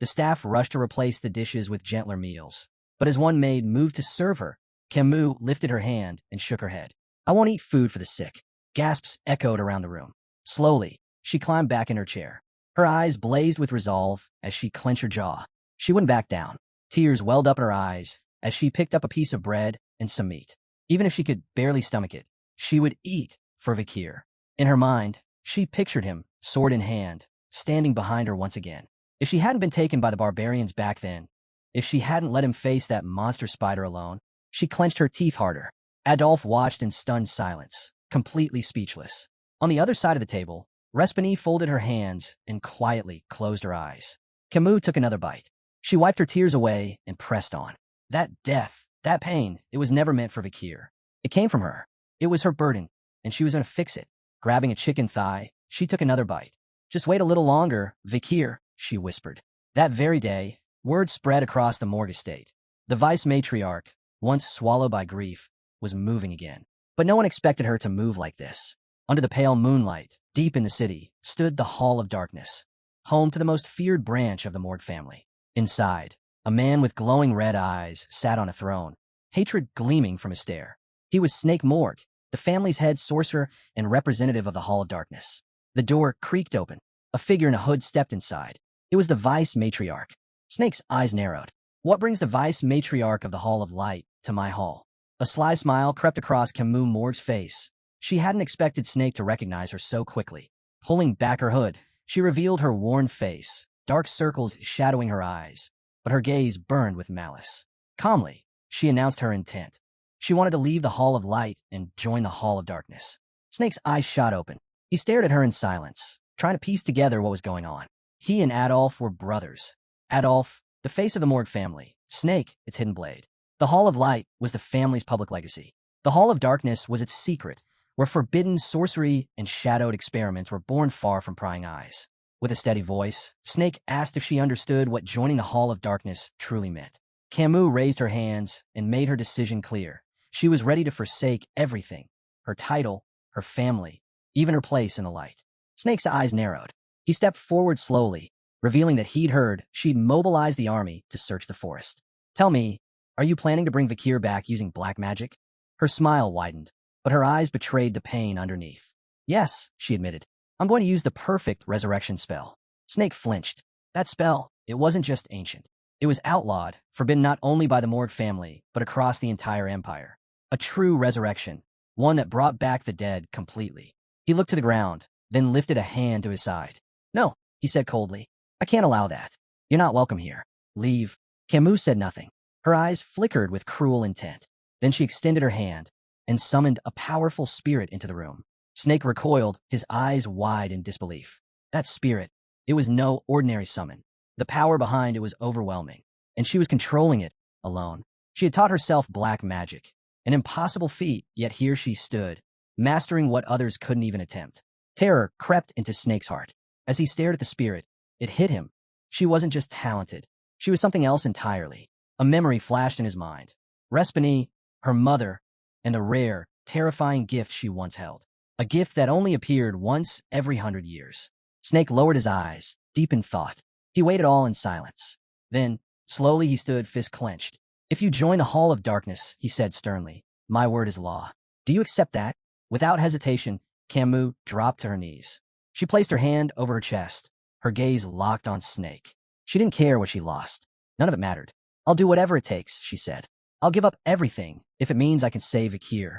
A: The staff rushed to replace the dishes with gentler meals. But as one maid moved to serve her, Kimu lifted her hand and shook her head. I won't eat food for the sick. Gasps echoed around the room. Slowly, she climbed back in her chair. Her eyes blazed with resolve as she clenched her jaw. She wouldn't back down. Tears welled up in her eyes as she picked up a piece of bread and some meat. Even if she could barely stomach it, she would eat for Vakir. In her mind, she pictured him, sword in hand, standing behind her once again. If she hadn't been taken by the barbarians back then, if she hadn't let him face that monster spider alone, she clenched her teeth harder. Adolf watched in stunned silence, completely speechless. On the other side of the table, Respini folded her hands and quietly closed her eyes. Kimu took another bite. She wiped her tears away and pressed on. That death, that pain, it was never meant for Vakir. It came from her. It was her burden, and she was going to fix it. Grabbing a chicken thigh, she took another bite. Just wait a little longer, Vakir, she whispered. That very day, word spread across the Morg estate. The vice matriarch, once swallowed by grief, was moving again. But no one expected her to move like this. Under the pale moonlight, deep in the city, stood the Hall of Darkness, home to the most feared branch of the Morg family. Inside, a man with glowing red eyes sat on a throne, hatred gleaming from his stare. He was Snake Morg, the family's head sorcerer and representative of the Hall of Darkness. The door creaked open. A figure in a hood stepped inside. It was the vice matriarch. Snake's eyes narrowed. What brings the vice matriarch of the Hall of Light to my hall? A sly smile crept across Kimu Morg's face. She hadn't expected Snake to recognize her so quickly. Pulling back her hood, she revealed her worn face, dark circles shadowing her eyes, but her gaze burned with malice. Calmly, she announced her intent. She wanted to leave the Hall of Light and join the Hall of Darkness. Snake's eyes shot open. He stared at her in silence, trying to piece together what was going on. He and Adolf were brothers. Adolf, the face of the Morg family. Snake, its hidden blade. The Hall of Light was the family's public legacy. The Hall of Darkness was its secret, where forbidden sorcery and shadowed experiments were born far from prying eyes. With a steady voice, Snake asked if she understood what joining the Hall of Darkness truly meant. Kimu raised her hands and made her decision clear. She was ready to forsake everything, her title, her family, even her place in the light. Snake's eyes narrowed. He stepped forward slowly, revealing that he'd heard she'd mobilized the army to search the forest. Tell me, are you planning to bring Vakir back using black magic? Her smile widened, but her eyes betrayed the pain underneath. Yes, she admitted. I'm going to use the perfect resurrection spell. Snake flinched. That spell, it wasn't just ancient. It was outlawed, forbidden not only by the Morg family, but across the entire empire. A true resurrection, one that brought back the dead completely. He looked to the ground, then lifted a hand to his side. No, he said coldly. I can't allow that. You're not welcome here. Leave. Kimu said nothing. Her eyes flickered with cruel intent. Then she extended her hand and summoned a powerful spirit into the room. Snake recoiled, his eyes wide in disbelief. That spirit, it was no ordinary summon. The power behind it was overwhelming, and she was controlling it alone. She had taught herself black magic, an impossible feat, yet here she stood, mastering what others couldn't even attempt. Terror crept into Snake's heart. As he stared at the spirit, it hit him. She wasn't just talented. She was something else entirely. A memory flashed in his mind. Respini, her mother, and a rare, terrifying gift she once held. A gift that only appeared once every 100 years. Snake lowered his eyes, deep in thought. He waited all in silence. Then, slowly he stood, fist clenched. If you join the Hall of Darkness, he said sternly, my word is law. Do you accept that? Without hesitation, Kimu dropped to her knees. She placed her hand over her chest, her gaze locked on Snake. She didn't care what she lost. None of it mattered. I'll do whatever it takes, she said. I'll give up everything if it means I can save Vakir.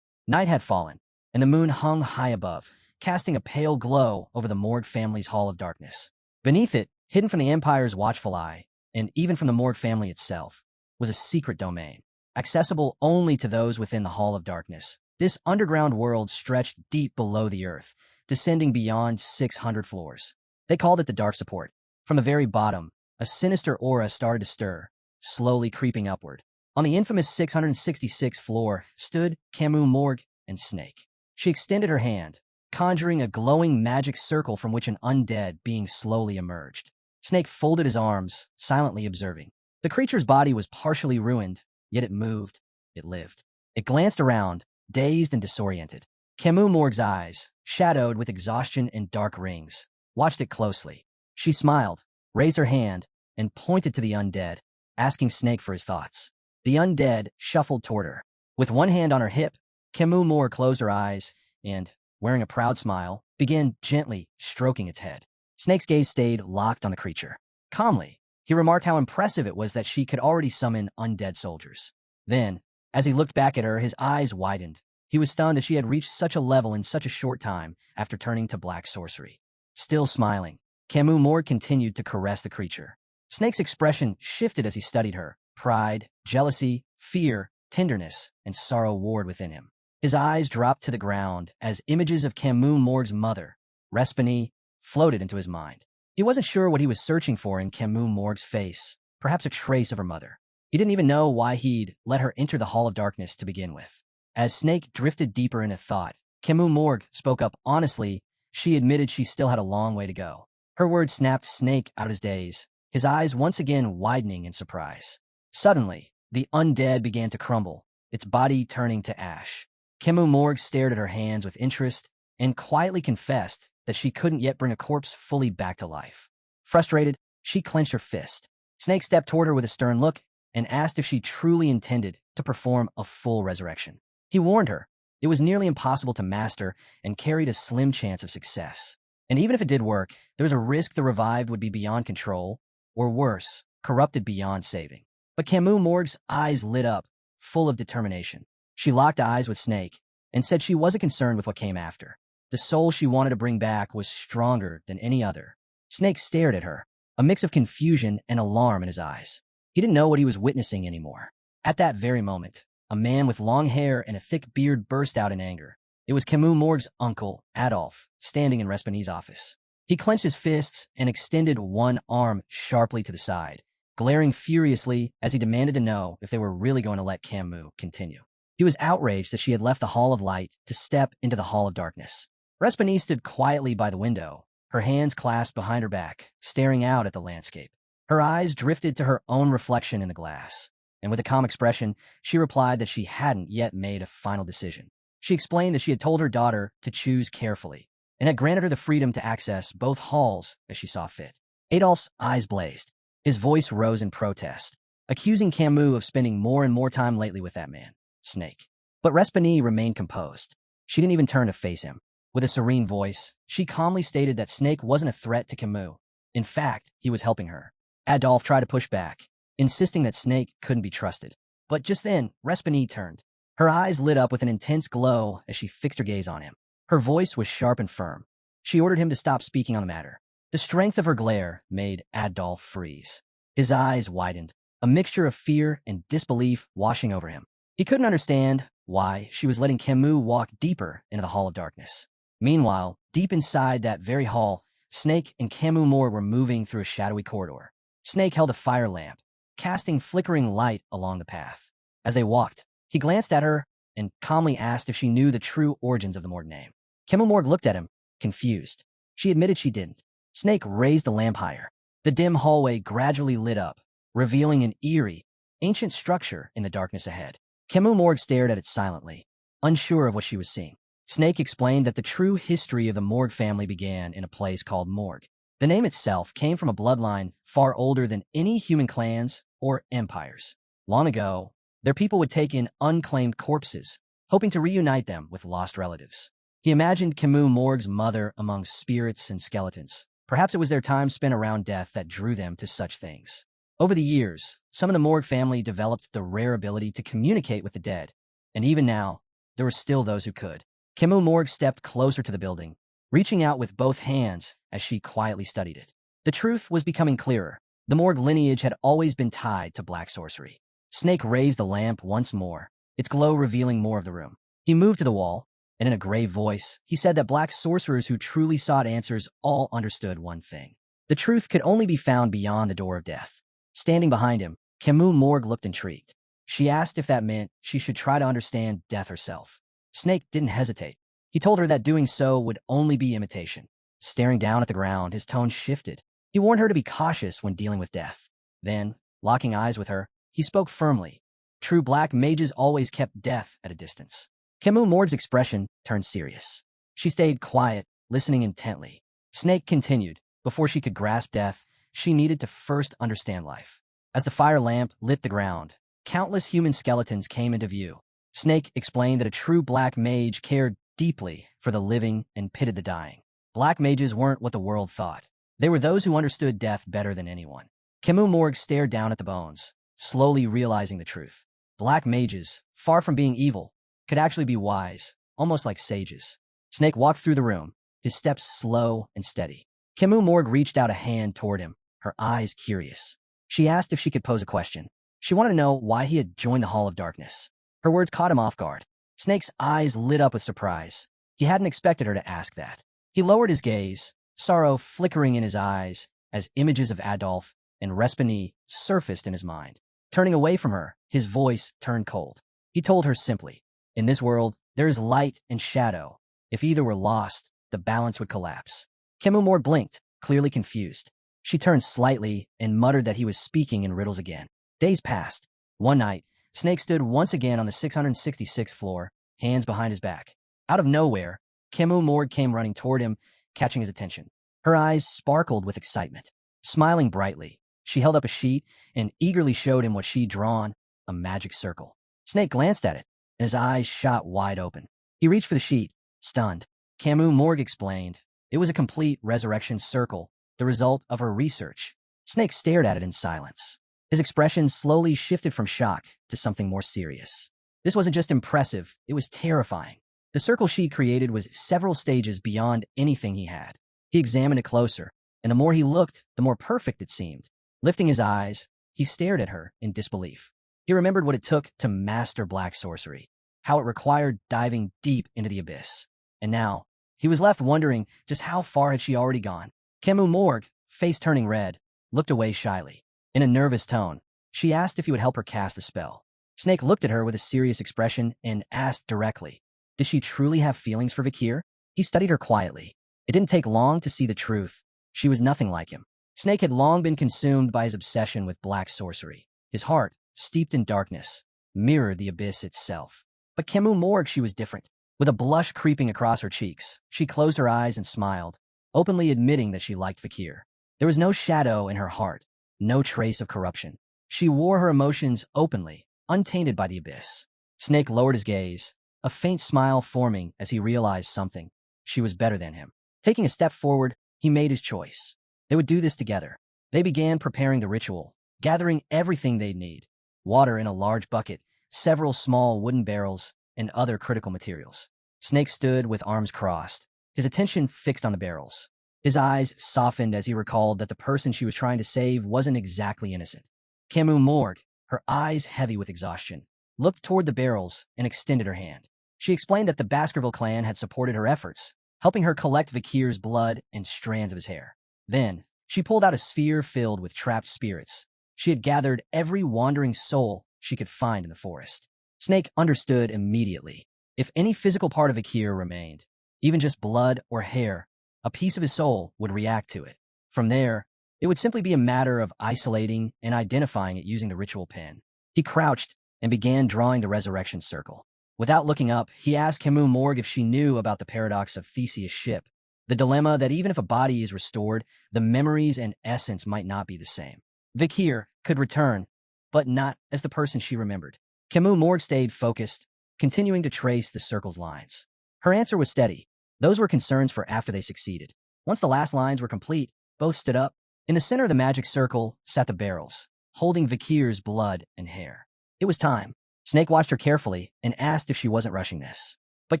A: Night had fallen, and the moon hung high above, casting a pale glow over the Morg family's Hall of Darkness. Beneath it, hidden from the Empire's watchful eye, and even from the Morg family itself, was a secret domain, accessible only to those within the Hall of Darkness. This underground world stretched deep below the earth, descending beyond 600 floors. They called it the Dark Support. From the very bottom, a sinister aura started to stir, slowly creeping upward. On the infamous 666th floor stood Kimu, Morg, and Snake. She extended her hand, conjuring a glowing magic circle from which an undead being slowly emerged. Snake folded his arms, silently observing. The creature's body was partially ruined, yet it moved. It lived. It glanced around, dazed and disoriented. Kimu, Morg's eyes, shadowed with exhaustion and dark rings, watched it closely. She smiled, raised her hand, and pointed to the undead, asking Snake for his thoughts. The undead shuffled toward her. With one hand on her hip, Kimu Morg closed her eyes and, wearing a proud smile, began gently stroking its head. Snake's gaze stayed locked on the creature. Calmly, he remarked how impressive it was that she could already summon undead soldiers. Then, as he looked back at her, his eyes widened. He was stunned that she had reached such a level in such a short time after turning to black sorcery. Still smiling, Kimu Morg continued to caress the creature. Snake's expression shifted as he studied her. Pride, jealousy, fear, tenderness, and sorrow warred within him. His eyes dropped to the ground as images of Kimu Morg's mother, Respani, floated into his mind. He wasn't sure what he was searching for in Kimu Morg's face, perhaps a trace of her mother. He didn't even know why he'd let her enter the Hall of Darkness to begin with. As Snake drifted deeper into thought, Kimu Morg spoke up honestly. She admitted she still had a long way to go. Her words snapped Snake out of his daze, his eyes once again widening in surprise. Suddenly, the undead began to crumble, its body turning to ash. Kimu Morg stared at her hands with interest and quietly confessed that she couldn't yet bring a corpse fully back to life. Frustrated, she clenched her fist. Snake stepped toward her with a stern look and asked if she truly intended to perform a full resurrection. He warned her it was nearly impossible to master and carried a slim chance of success. And even if it did work, there was a risk the revived would be beyond control, or worse, corrupted beyond saving. But Kimu Morg's eyes lit up, full of determination. She locked eyes with Snake and said she wasn't concerned with what came after. The soul she wanted to bring back was stronger than any other. Snake stared at her, a mix of confusion and alarm in his eyes. He didn't know what he was witnessing anymore. At that very moment, a man with long hair and a thick beard burst out in anger. It was Kimu Morg's uncle, Adolf, standing in Respani's office. He clenched his fists and extended one arm sharply to the side, glaring furiously as he demanded to know if they were really going to let Kimu continue. He was outraged that she had left the Hall of Light to step into the Hall of Darkness. Respani stood quietly by the window, her hands clasped behind her back, staring out at the landscape. Her eyes drifted to her own reflection in the glass, and with a calm expression, she replied that she hadn't yet made a final decision. She explained that she had told her daughter to choose carefully, and had granted her the freedom to access both halls as she saw fit. Adolf's eyes blazed. His voice rose in protest, accusing Kimu of spending more and more time lately with that man, Snake. But Respani remained composed. She didn't even turn to face him. With a serene voice, she calmly stated that Snake wasn't a threat to Kimu. In fact, he was helping her. Adolf tried to push back, insisting that Snake couldn't be trusted. But just then, Respani turned. Her eyes lit up with an intense glow as she fixed her gaze on him. Her voice was sharp and firm. She ordered him to stop speaking on the matter. The strength of her glare made Adolf freeze. His eyes widened, a mixture of fear and disbelief washing over him. He couldn't understand why she was letting Kimu walk deeper into the Hall of Darkness. Meanwhile, deep inside that very hall, Snake and Kimu Morg were moving through a shadowy corridor. Snake held a fire lamp, casting flickering light along the path. As they walked, he glanced at her and calmly asked if she knew the true origins of the Morg name. Kimu Morg looked at him, confused. She admitted she didn't. Snake raised the lamp higher. The dim hallway gradually lit up, revealing an eerie, ancient structure in the darkness ahead. Kimu Morg stared at it silently, unsure of what she was seeing. Snake explained that the true history of the Morg family began in a place called Morg. The name itself came from a bloodline far older than any human clans or empires. Long ago, their people would take in unclaimed corpses, hoping to reunite them with lost relatives. He imagined Kimu Morg's mother among spirits and skeletons. Perhaps it was their time spent around death that drew them to such things. Over the years, some of the Morg family developed the rare ability to communicate with the dead, and even now, there were still those who could. Kimu Morg stepped closer to the building, reaching out with both hands as she quietly studied it. The truth was becoming clearer. The Morg lineage had always been tied to black sorcery. Snake raised the lamp once more, its glow revealing more of the room. He moved to the wall, and in a grave voice, he said that black sorcerers who truly sought answers all understood one thing. The truth could only be found beyond the door of death. Standing behind him, Kimu Morg looked intrigued. She asked if that meant she should try to understand death herself. Snake didn't hesitate. He told her that doing so would only be imitation. Staring down at the ground, his tone shifted. He warned her to be cautious when dealing with death. Then, locking eyes with her, he spoke firmly. True black mages always kept death at a distance. Kimu Morg's expression turned serious. She stayed quiet, listening intently. Snake continued. Before she could grasp death, she needed to first understand life. As the fire lamp lit the ground, countless human skeletons came into view. Snake explained that a true black mage cared deeply for the living and pitied the dying. Black mages weren't what the world thought. They were those who understood death better than anyone. Kimu Morg stared down at the bones, slowly realizing the truth. Black mages, far from being evil, could actually be wise, almost like sages. Snake walked through the room, his steps slow and steady. Kimu Morg reached out a hand toward him, her eyes curious. She asked if she could pose a question. She wanted to know why he had joined the Hall of Darkness. Her words caught him off guard. Snake's eyes lit up with surprise. He hadn't expected her to ask that. He lowered his gaze, sorrow flickering in his eyes as images of Adolf and Respigny surfaced in his mind. Turning away from her, his voice turned cold. He told her simply, "In this world, there is light and shadow. If either were lost, the balance would collapse." Kimu Morg blinked, clearly confused. She turned slightly and muttered that he was speaking in riddles again. Days passed. One night, Snake stood once again on the 666th floor, hands behind his back. Out of nowhere, Kimu Morg came running toward him, catching his attention. Her eyes sparkled with excitement. Smiling brightly, she held up a sheet and eagerly showed him what she'd drawn, a magic circle. Snake glanced at it, and his eyes shot wide open. He reached for the sheet, stunned. Kimu Morg explained, it was a complete resurrection circle, the result of her research. Snake stared at it in silence. His expression slowly shifted from shock to something more serious. This wasn't just impressive, it was terrifying. The circle she'd created was several stages beyond anything he had. He examined it closer, and the more he looked, the more perfect it seemed. Lifting his eyes, he stared at her in disbelief. He remembered what it took to master black sorcery, how it required diving deep into the abyss. And now, he was left wondering just how far had she already gone. Kimu Morg, face turning red, looked away shyly. In a nervous tone, she asked if he would help her cast the spell. Snake looked at her with a serious expression and asked directly, did she truly have feelings for Vakir? He studied her quietly. It didn't take long to see the truth. She was nothing like him. Snake had long been consumed by his obsession with black sorcery. His heart, steeped in darkness, mirrored the abyss itself. But Kimu Morg, she was different. With a blush creeping across her cheeks, she closed her eyes and smiled, openly admitting that she liked Vakir. There was no shadow in her heart, no trace of corruption. She wore her emotions openly, untainted by the abyss. Snake lowered his gaze, a faint smile forming as he realized something. She was better than him. Taking a step forward, he made his choice. They would do this together. They began preparing the ritual, gathering everything they'd need. Water in a large bucket, several small wooden barrels, and other critical materials. Snake stood with arms crossed, his attention fixed on the barrels. His eyes softened as he recalled that the person she was trying to save wasn't exactly innocent. Kimu Morg, her eyes heavy with exhaustion, looked toward the barrels and extended her hand. She explained that the Baskerville clan had supported her efforts, helping her collect Vakir's blood and strands of his hair. Then, she pulled out a sphere filled with trapped spirits. She had gathered every wandering soul she could find in the forest. Snake understood immediately. If any physical part of Vakir remained, even just blood or hair, a piece of his soul would react to it. From there, it would simply be a matter of isolating and identifying it using the ritual pen. He crouched and began drawing the resurrection circle. Without looking up, he asked Kimu Morg if she knew about the paradox of Theseus' ship, the dilemma that even if a body is restored, the memories and essence might not be the same. Vakir could return, but not as the person she remembered. Kimu Morg stayed focused, continuing to trace the circle's lines. Her answer was steady. Those were concerns for after they succeeded. Once the last lines were complete, both stood up. In the center of the magic circle sat the barrels, holding Vakir's blood and hair. It was time. Snake watched her carefully and asked if she wasn't rushing this. But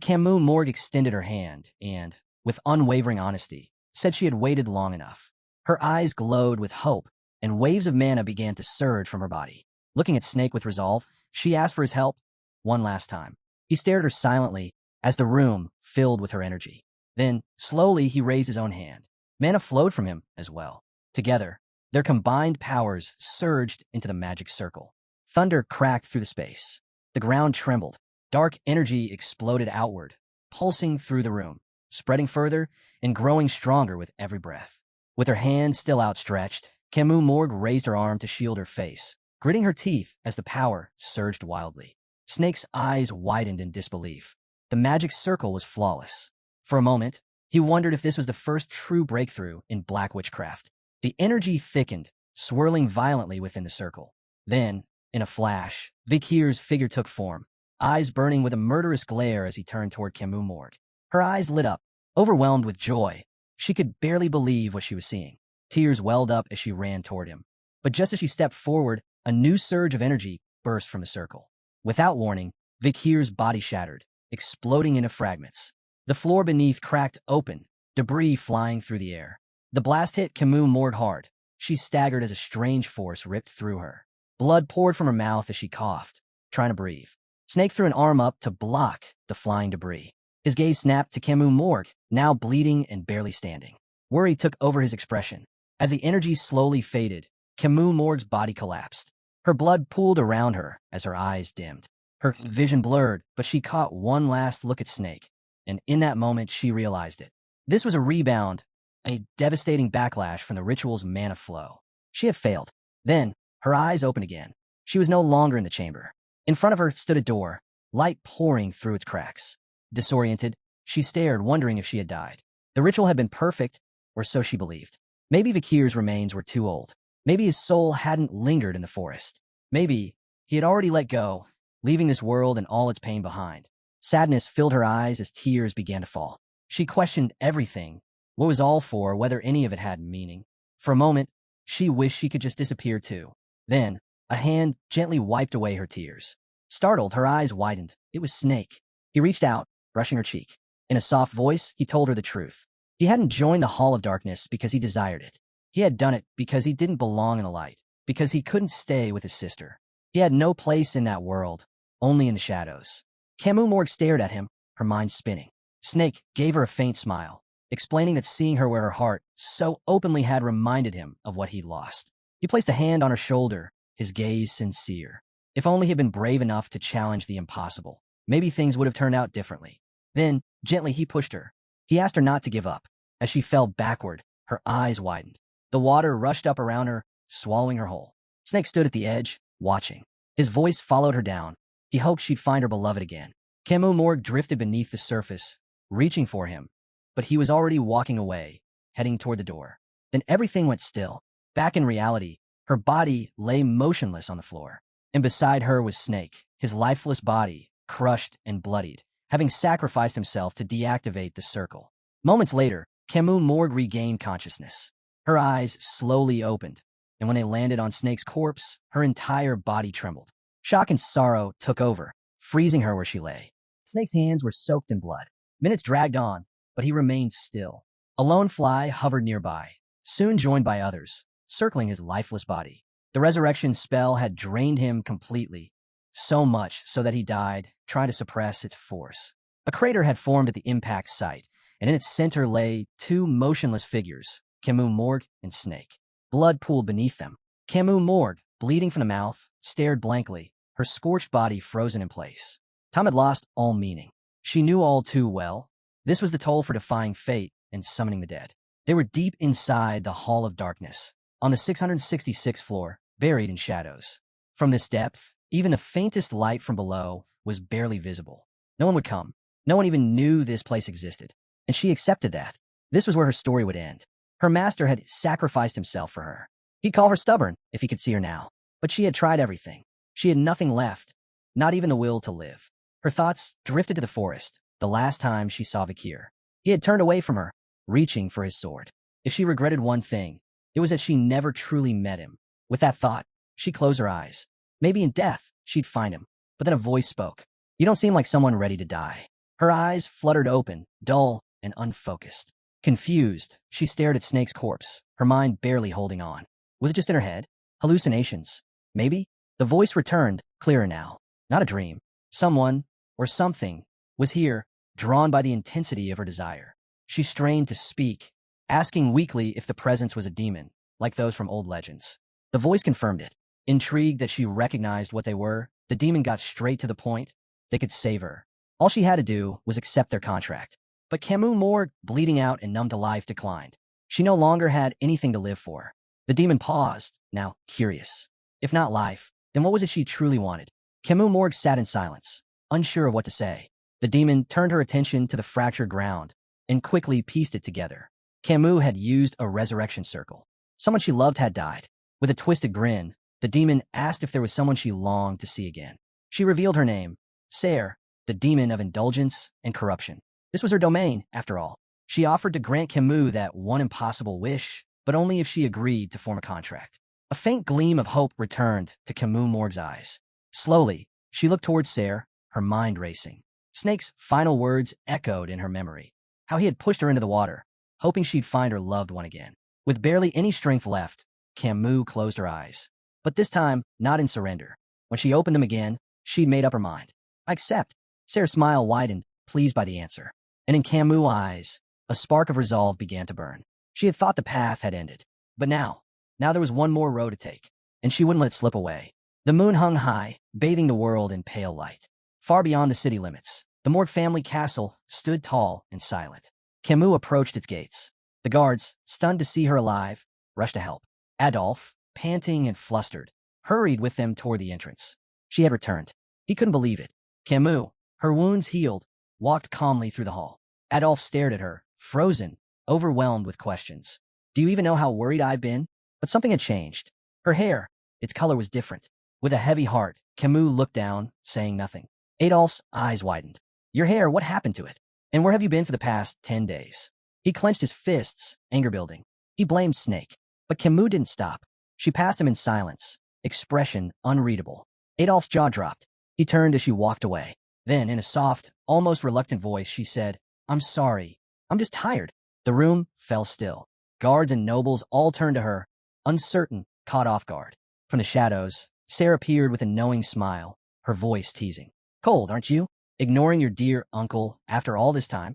A: Kimu Morg extended her hand and, with unwavering honesty, said she had waited long enough. Her eyes glowed with hope, and waves of mana began to surge from her body. Looking at Snake with resolve, she asked for his help one last time. He stared at her silently as the room filled with her energy. Then, slowly, he raised his own hand. Mana flowed from him as well. Together, their combined powers surged into the magic circle. Thunder cracked through the space. The ground trembled. Dark energy exploded outward, pulsing through the room, spreading further and growing stronger with every breath. With her hand still outstretched, Kimu Morg raised her arm to shield her face, gritting her teeth as the power surged wildly. Snake's eyes widened in disbelief. The magic circle was flawless. For a moment, he wondered if this was the first true breakthrough in black witchcraft. The energy thickened, swirling violently within the circle. Then, in a flash, Vakir's figure took form, eyes burning with a murderous glare as he turned toward Kimu Morg. Her eyes lit up, overwhelmed with joy. She could barely believe what she was seeing. Tears welled up as she ran toward him. But just as she stepped forward, a new surge of energy burst from the circle. Without warning, Vakir's body shattered, exploding into fragments. The floor beneath cracked open, debris flying through the air. The blast hit Kimu Morg hard. She staggered as a strange force ripped through her. Blood poured from her mouth as she coughed, trying to breathe. Snake threw an arm up to block the flying debris. His gaze snapped to Kimu Morg, now bleeding and barely standing. Worry took over his expression. As the energy slowly faded, Kimu Morg's body collapsed. Her blood pooled around her as her eyes dimmed. Her vision blurred, but she caught one last look at Snake, and in that moment she realized it. This was a rebound, a devastating backlash from the ritual's mana flow. She had failed. Then, her eyes opened again. She was no longer in the chamber. In front of her stood a door, light pouring through its cracks. Disoriented, she stared, wondering if she had died. The ritual had been perfect, or so she believed. Maybe Vakir's remains were too old. Maybe his soul hadn't lingered in the forest. Maybe he had already let go, leaving this world and all its pain behind. Sadness filled her eyes as tears began to fall. She questioned everything, what was all for, whether any of it had meaning. For a moment, she wished she could just disappear too. Then, a hand gently wiped away her tears. Startled, her eyes widened. It was Snake. He reached out, brushing her cheek. In a soft voice, he told her the truth. He hadn't joined the Hall of Darkness because he desired it. He had done it because he didn't belong in the light, because he couldn't stay with his sister. He had no place in that world, only in the shadows. Kimu Morg stared at him, her mind spinning. Snake gave her a faint smile, explaining that seeing her where her heart so openly had reminded him of what he'd lost. He placed a hand on her shoulder, his gaze sincere. If only he had been brave enough to challenge the impossible, maybe things would have turned out differently. Then, gently, he pushed her. He asked her not to give up. As she fell backward, her eyes widened. The water rushed up around her, swallowing her whole. Snake stood at the edge, watching. His voice followed her down. He hoped she'd find her beloved again. Kimu Morg drifted beneath the surface, reaching for him, but he was already walking away, heading toward the door. Then everything went still. Back in reality, her body lay motionless on the floor, and beside her was Snake, his lifeless body, crushed and bloodied, having sacrificed himself to deactivate the circle. Moments later, Kimu Morg regained consciousness. Her eyes slowly opened, and when they landed on Snake's corpse, her entire body trembled. Shock and sorrow took over, freezing her where she lay. Snake's hands were soaked in blood. Minutes dragged on, but he remained still. A lone fly hovered nearby, soon joined by others, circling his lifeless body. The resurrection spell had drained him completely, so much so that he died, trying to suppress its force. A crater had formed at the impact site, and in its center lay two motionless figures, Kimu Morg and Snake. Blood pooled beneath them. Kimu Morg, bleeding from the mouth, stared blankly, her scorched body frozen in place. Time had lost all meaning. She knew all too well. This was the toll for defying fate and summoning the dead. They were deep inside the Hall of Darkness, on the 666th floor, buried in shadows. From this depth, even the faintest light from below was barely visible. No one would come. No one even knew this place existed. And she accepted that. This was where her story would end. Her master had sacrificed himself for her. He'd call her stubborn if he could see her now. But she had tried everything. She had nothing left, not even the will to live. Her thoughts drifted to the forest, the last time she saw Vakir. He had turned away from her, reaching for his sword. If she regretted one thing, it was that she never truly met him. With that thought, she closed her eyes. Maybe in death, she'd find him. But then a voice spoke. "You don't seem like someone ready to die." Her eyes fluttered open, dull and unfocused. Confused, she stared at Snake's corpse, her mind barely holding on. Was it just in her head? Hallucinations? Maybe? The voice returned, clearer now. Not a dream. Someone, or something, was here, drawn by the intensity of her desire. She strained to speak, asking weakly if the presence was a demon, like those from old legends. The voice confirmed it. Intrigued that she recognized what they were, the demon got straight to the point. They could save her. All she had to do was accept their contract. But Kimu, Morg, bleeding out and numb to life, declined. She no longer had anything to live for. The demon paused, now curious. If not life, then what was it she truly wanted? Kimu, Morg sat in silence, unsure of what to say. The demon turned her attention to the fractured ground and quickly pieced it together. Kimu had used a resurrection circle. Someone she loved had died. With a twisted grin, the demon asked if there was someone she longed to see again. She revealed her name, Ser, the demon of indulgence and corruption. This was her domain, after all. She offered to grant Kimu that one impossible wish, but only if she agreed to form a contract. A faint gleam of hope returned to Kimu Morg's eyes. Slowly, she looked towards Ser, her mind racing. Snake's final words echoed in her memory. How he had pushed her into the water, hoping she'd find her loved one again. With barely any strength left, Kimu closed her eyes. But this time, not in surrender. When she opened them again, she'd made up her mind. I accept. Ser's smile widened, pleased by the answer. And in Kimu's eyes, a spark of resolve began to burn. She had thought the path had ended. But now there was one more road to take, and she wouldn't let it slip away. The moon hung high, bathing the world in pale light. Far beyond the city limits, the Morg family castle stood tall and silent. Kimu approached its gates. The guards, stunned to see her alive, rushed to help. Adolf, panting and flustered, hurried with them toward the entrance. She had returned. He couldn't believe it. Kimu, her wounds healed, walked calmly through the hall. Adolf stared at her, frozen, overwhelmed with questions. Do you even know how worried I've been? But something had changed. Her hair, its color was different. With a heavy heart, Kimu looked down, saying nothing. Adolf's eyes widened. Your hair, what happened to it? And where have you been for the past 10 days? He clenched his fists, anger building. He blamed Snake. But Kimu didn't stop. She passed him in silence, expression unreadable. Adolf's jaw dropped. He turned as she walked away. Then, in a soft, almost reluctant voice, she said, I'm sorry. I'm just tired. The room fell still. Guards and nobles all turned to her, uncertain, caught off guard. From the shadows, Sarah appeared with a knowing smile, her voice teasing. Cold, aren't you? Ignoring your dear uncle after all this time?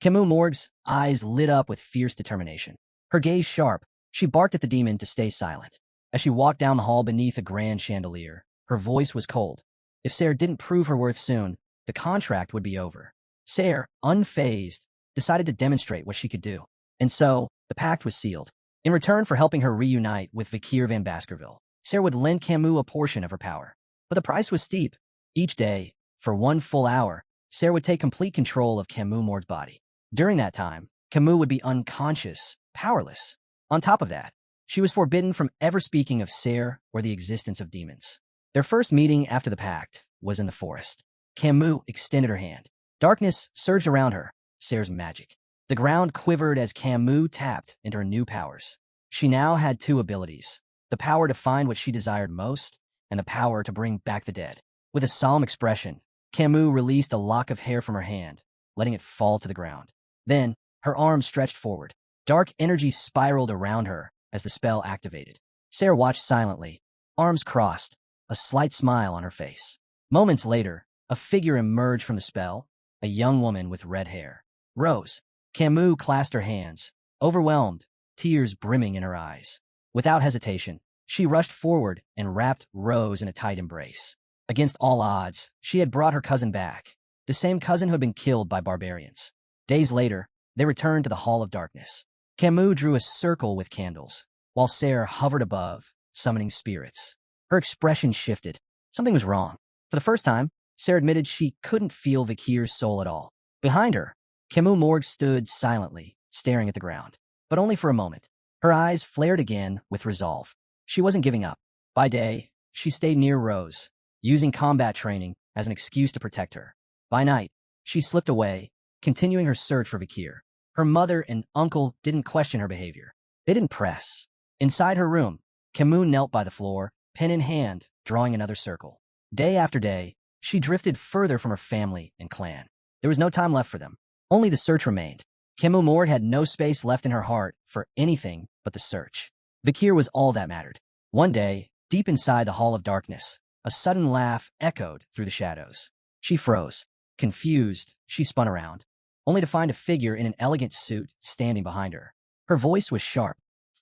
A: Kimu Morg's eyes lit up with fierce determination. Her gaze sharp, she barked at the demon to stay silent. As she walked down the hall beneath a grand chandelier, her voice was cold. If Sarah didn't prove her worth soon, the contract would be over. Sarah, unfazed, decided to demonstrate what she could do. And so, the pact was sealed. In return for helping her reunite with Vakir van Baskerville, Sarah would lend Kimu a portion of her power. But the price was steep. Each day, for 1 full hour, Sarah would take complete control of Kimu Morg's body. During that time, Kimu would be unconscious, powerless. On top of that, she was forbidden from ever speaking of Sarah or the existence of demons. Their first meeting after the pact was in the forest. Kimu extended her hand. Darkness surged around her, Sarah's magic. The ground quivered as Kimu tapped into her new powers. She now had 2 abilities, the power to find what she desired most, and the power to bring back the dead. With a solemn expression, Kimu released a lock of hair from her hand, letting it fall to the ground. Then, her arms stretched forward. Dark energy spiraled around her as the spell activated. Sarah watched silently, arms crossed, a slight smile on her face. Moments later, a figure emerged from the spell, a young woman with red hair. Rose. Kimu clasped her hands, overwhelmed, tears brimming in her eyes. Without hesitation, she rushed forward and wrapped Rose in a tight embrace. Against all odds, she had brought her cousin back, the same cousin who had been killed by barbarians. Days later, they returned to the Hall of Darkness. Kimu drew a circle with candles, while Sarah hovered above, summoning spirits. Her expression shifted. Something was wrong. For the first time, Sarah admitted she couldn't feel Vakir's soul at all. Behind her, Kimu Morg stood silently, staring at the ground. But only for a moment. Her eyes flared again with resolve. She wasn't giving up. By day, she stayed near Rose, using combat training as an excuse to protect her. By night, she slipped away, continuing her search for Vakir. Her mother and uncle didn't question her behavior. They didn't press. Inside her room, Kimu knelt by the floor, pen in hand, drawing another circle. Day after day, she drifted further from her family and clan. There was no time left for them. Only the search remained. Kimu Morg had no space left in her heart for anything but the search. Vakir was all that mattered. One day, deep inside the Hall of Darkness, a sudden laugh echoed through the shadows. She froze. Confused, she spun around, only to find a figure in an elegant suit standing behind her. Her voice was sharp.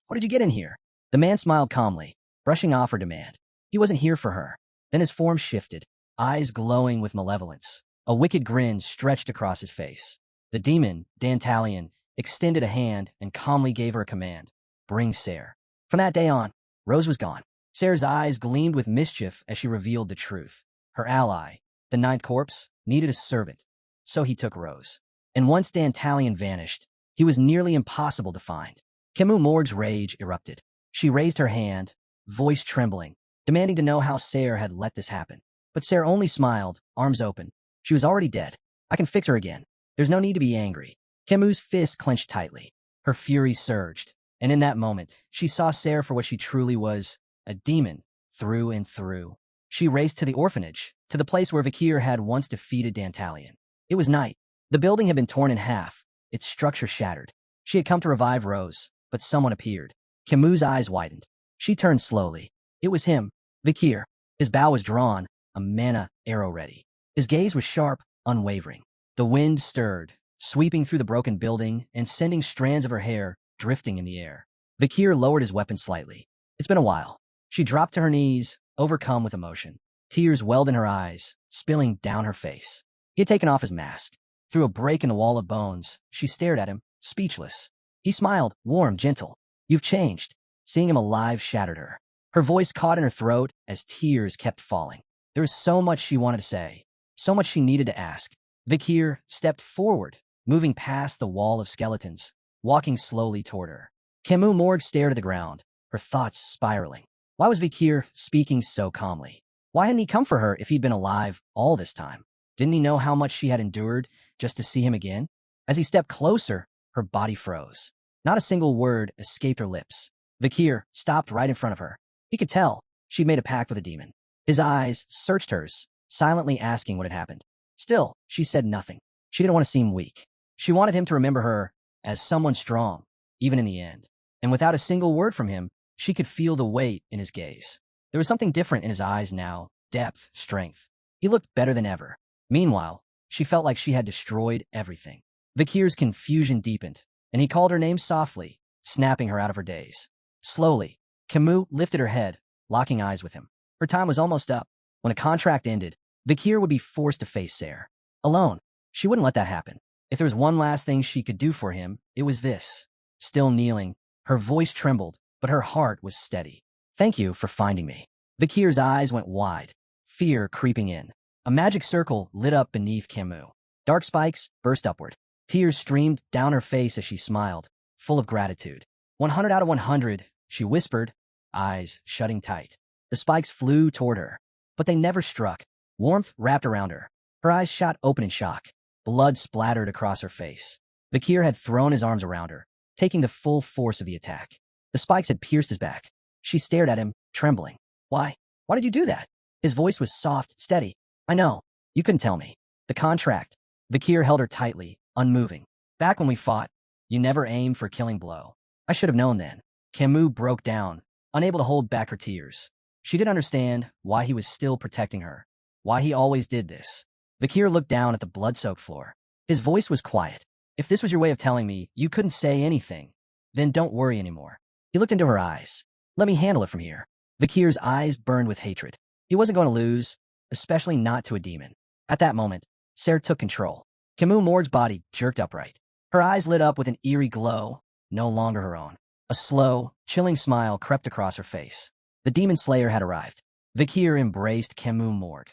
A: What did you get in here? The man smiled calmly, brushing off her demand. He wasn't here for her. Then his form shifted, eyes glowing with malevolence. A wicked grin stretched across his face. The demon, Dantalion, extended a hand and calmly gave her a command. Bring Ser. From that day on, Rose was gone. Ser's eyes gleamed with mischief as she revealed the truth. Her ally, the Ninth Corpse, needed a servant, so he took Rose. And once Dantalion vanished, he was nearly impossible to find. Kimu Morg's rage erupted. She raised her hand, voice trembling, demanding to know how Ser had let this happen. But Ser only smiled, arms open. She was already dead. I can fix her again. There's no need to be angry. Kimu's fist clenched tightly. Her fury surged, and in that moment, she saw Ser for what she truly was, a demon, through and through. She raced to the orphanage, to the place where Vakir had once defeated Dantalion. It was night. The building had been torn in half, its structure shattered. She had come to revive Rose, but someone appeared. Kimu's eyes widened. She turned slowly. It was him, Vakir. His bow was drawn, a mana arrow ready. His gaze was sharp, unwavering. The wind stirred, sweeping through the broken building and sending strands of her hair drifting in the air. Vakir lowered his weapon slightly. It's been a while. She dropped to her knees, overcome with emotion. Tears welled in her eyes, spilling down her face. He had taken off his mask. Through a break in the wall of bones, she stared at him, speechless. He smiled, warm, gentle. You've changed. Seeing him alive shattered her. Her voice caught in her throat as tears kept falling. There was so much she wanted to say, so much she needed to ask. Vakir stepped forward, moving past the wall of skeletons, walking slowly toward her. Kimu Morg stared at the ground, her thoughts spiraling. Why was Vakir speaking so calmly? Why hadn't he come for her if he'd been alive all this time? Didn't he know how much she had endured just to see him again? As he stepped closer, her body froze. Not a single word escaped her lips. Vakir stopped right in front of her. He could tell she'd made a pact with a demon. His eyes searched hers, silently asking what had happened. Still, she said nothing. She didn't want to seem weak. She wanted him to remember her as someone strong, even in the end. And without a single word from him, she could feel the weight in his gaze. There was something different in his eyes now, depth, strength. He looked better than ever. Meanwhile, she felt like she had destroyed everything. Vakir's confusion deepened, and he called her name softly, snapping her out of her daze. Slowly, Kimu lifted her head, locking eyes with him. Her time was almost up. When the contract ended, Vakir would be forced to face Ser. Alone, she wouldn't let that happen. If there was one last thing she could do for him, it was this. Still kneeling, her voice trembled, but her heart was steady. Thank you for finding me. Vakir's eyes went wide, fear creeping in. A magic circle lit up beneath Kimu. Dark spikes burst upward. Tears streamed down her face as she smiled, full of gratitude. 100 out of 100, she whispered, eyes shutting tight. The spikes flew toward her, but they never struck. Warmth wrapped around her. Her eyes shot open in shock. Blood splattered across her face. Vakir had thrown his arms around her, taking the full force of the attack. The spikes had pierced his back. She stared at him, trembling. Why? Why did you do that? His voice was soft, steady. I know. You couldn't tell me. The contract. Vakir held her tightly, unmoving. Back when we fought, you never aimed for a killing blow. I should have known then. Kimu broke down, unable to hold back her tears. She didn't understand why he was still protecting her, why he always did this. Vakir looked down at the blood-soaked floor. His voice was quiet. If this was your way of telling me you couldn't say anything, then don't worry anymore. He looked into her eyes. Let me handle it from here. Vakir's eyes burned with hatred. He wasn't going to lose, especially not to a demon. At that moment, Ser took control. Kimu Morg's body jerked upright. Her eyes lit up with an eerie glow, no longer her own. A slow, chilling smile crept across her face. The demon slayer had arrived. Vakir embraced Kimu Morg,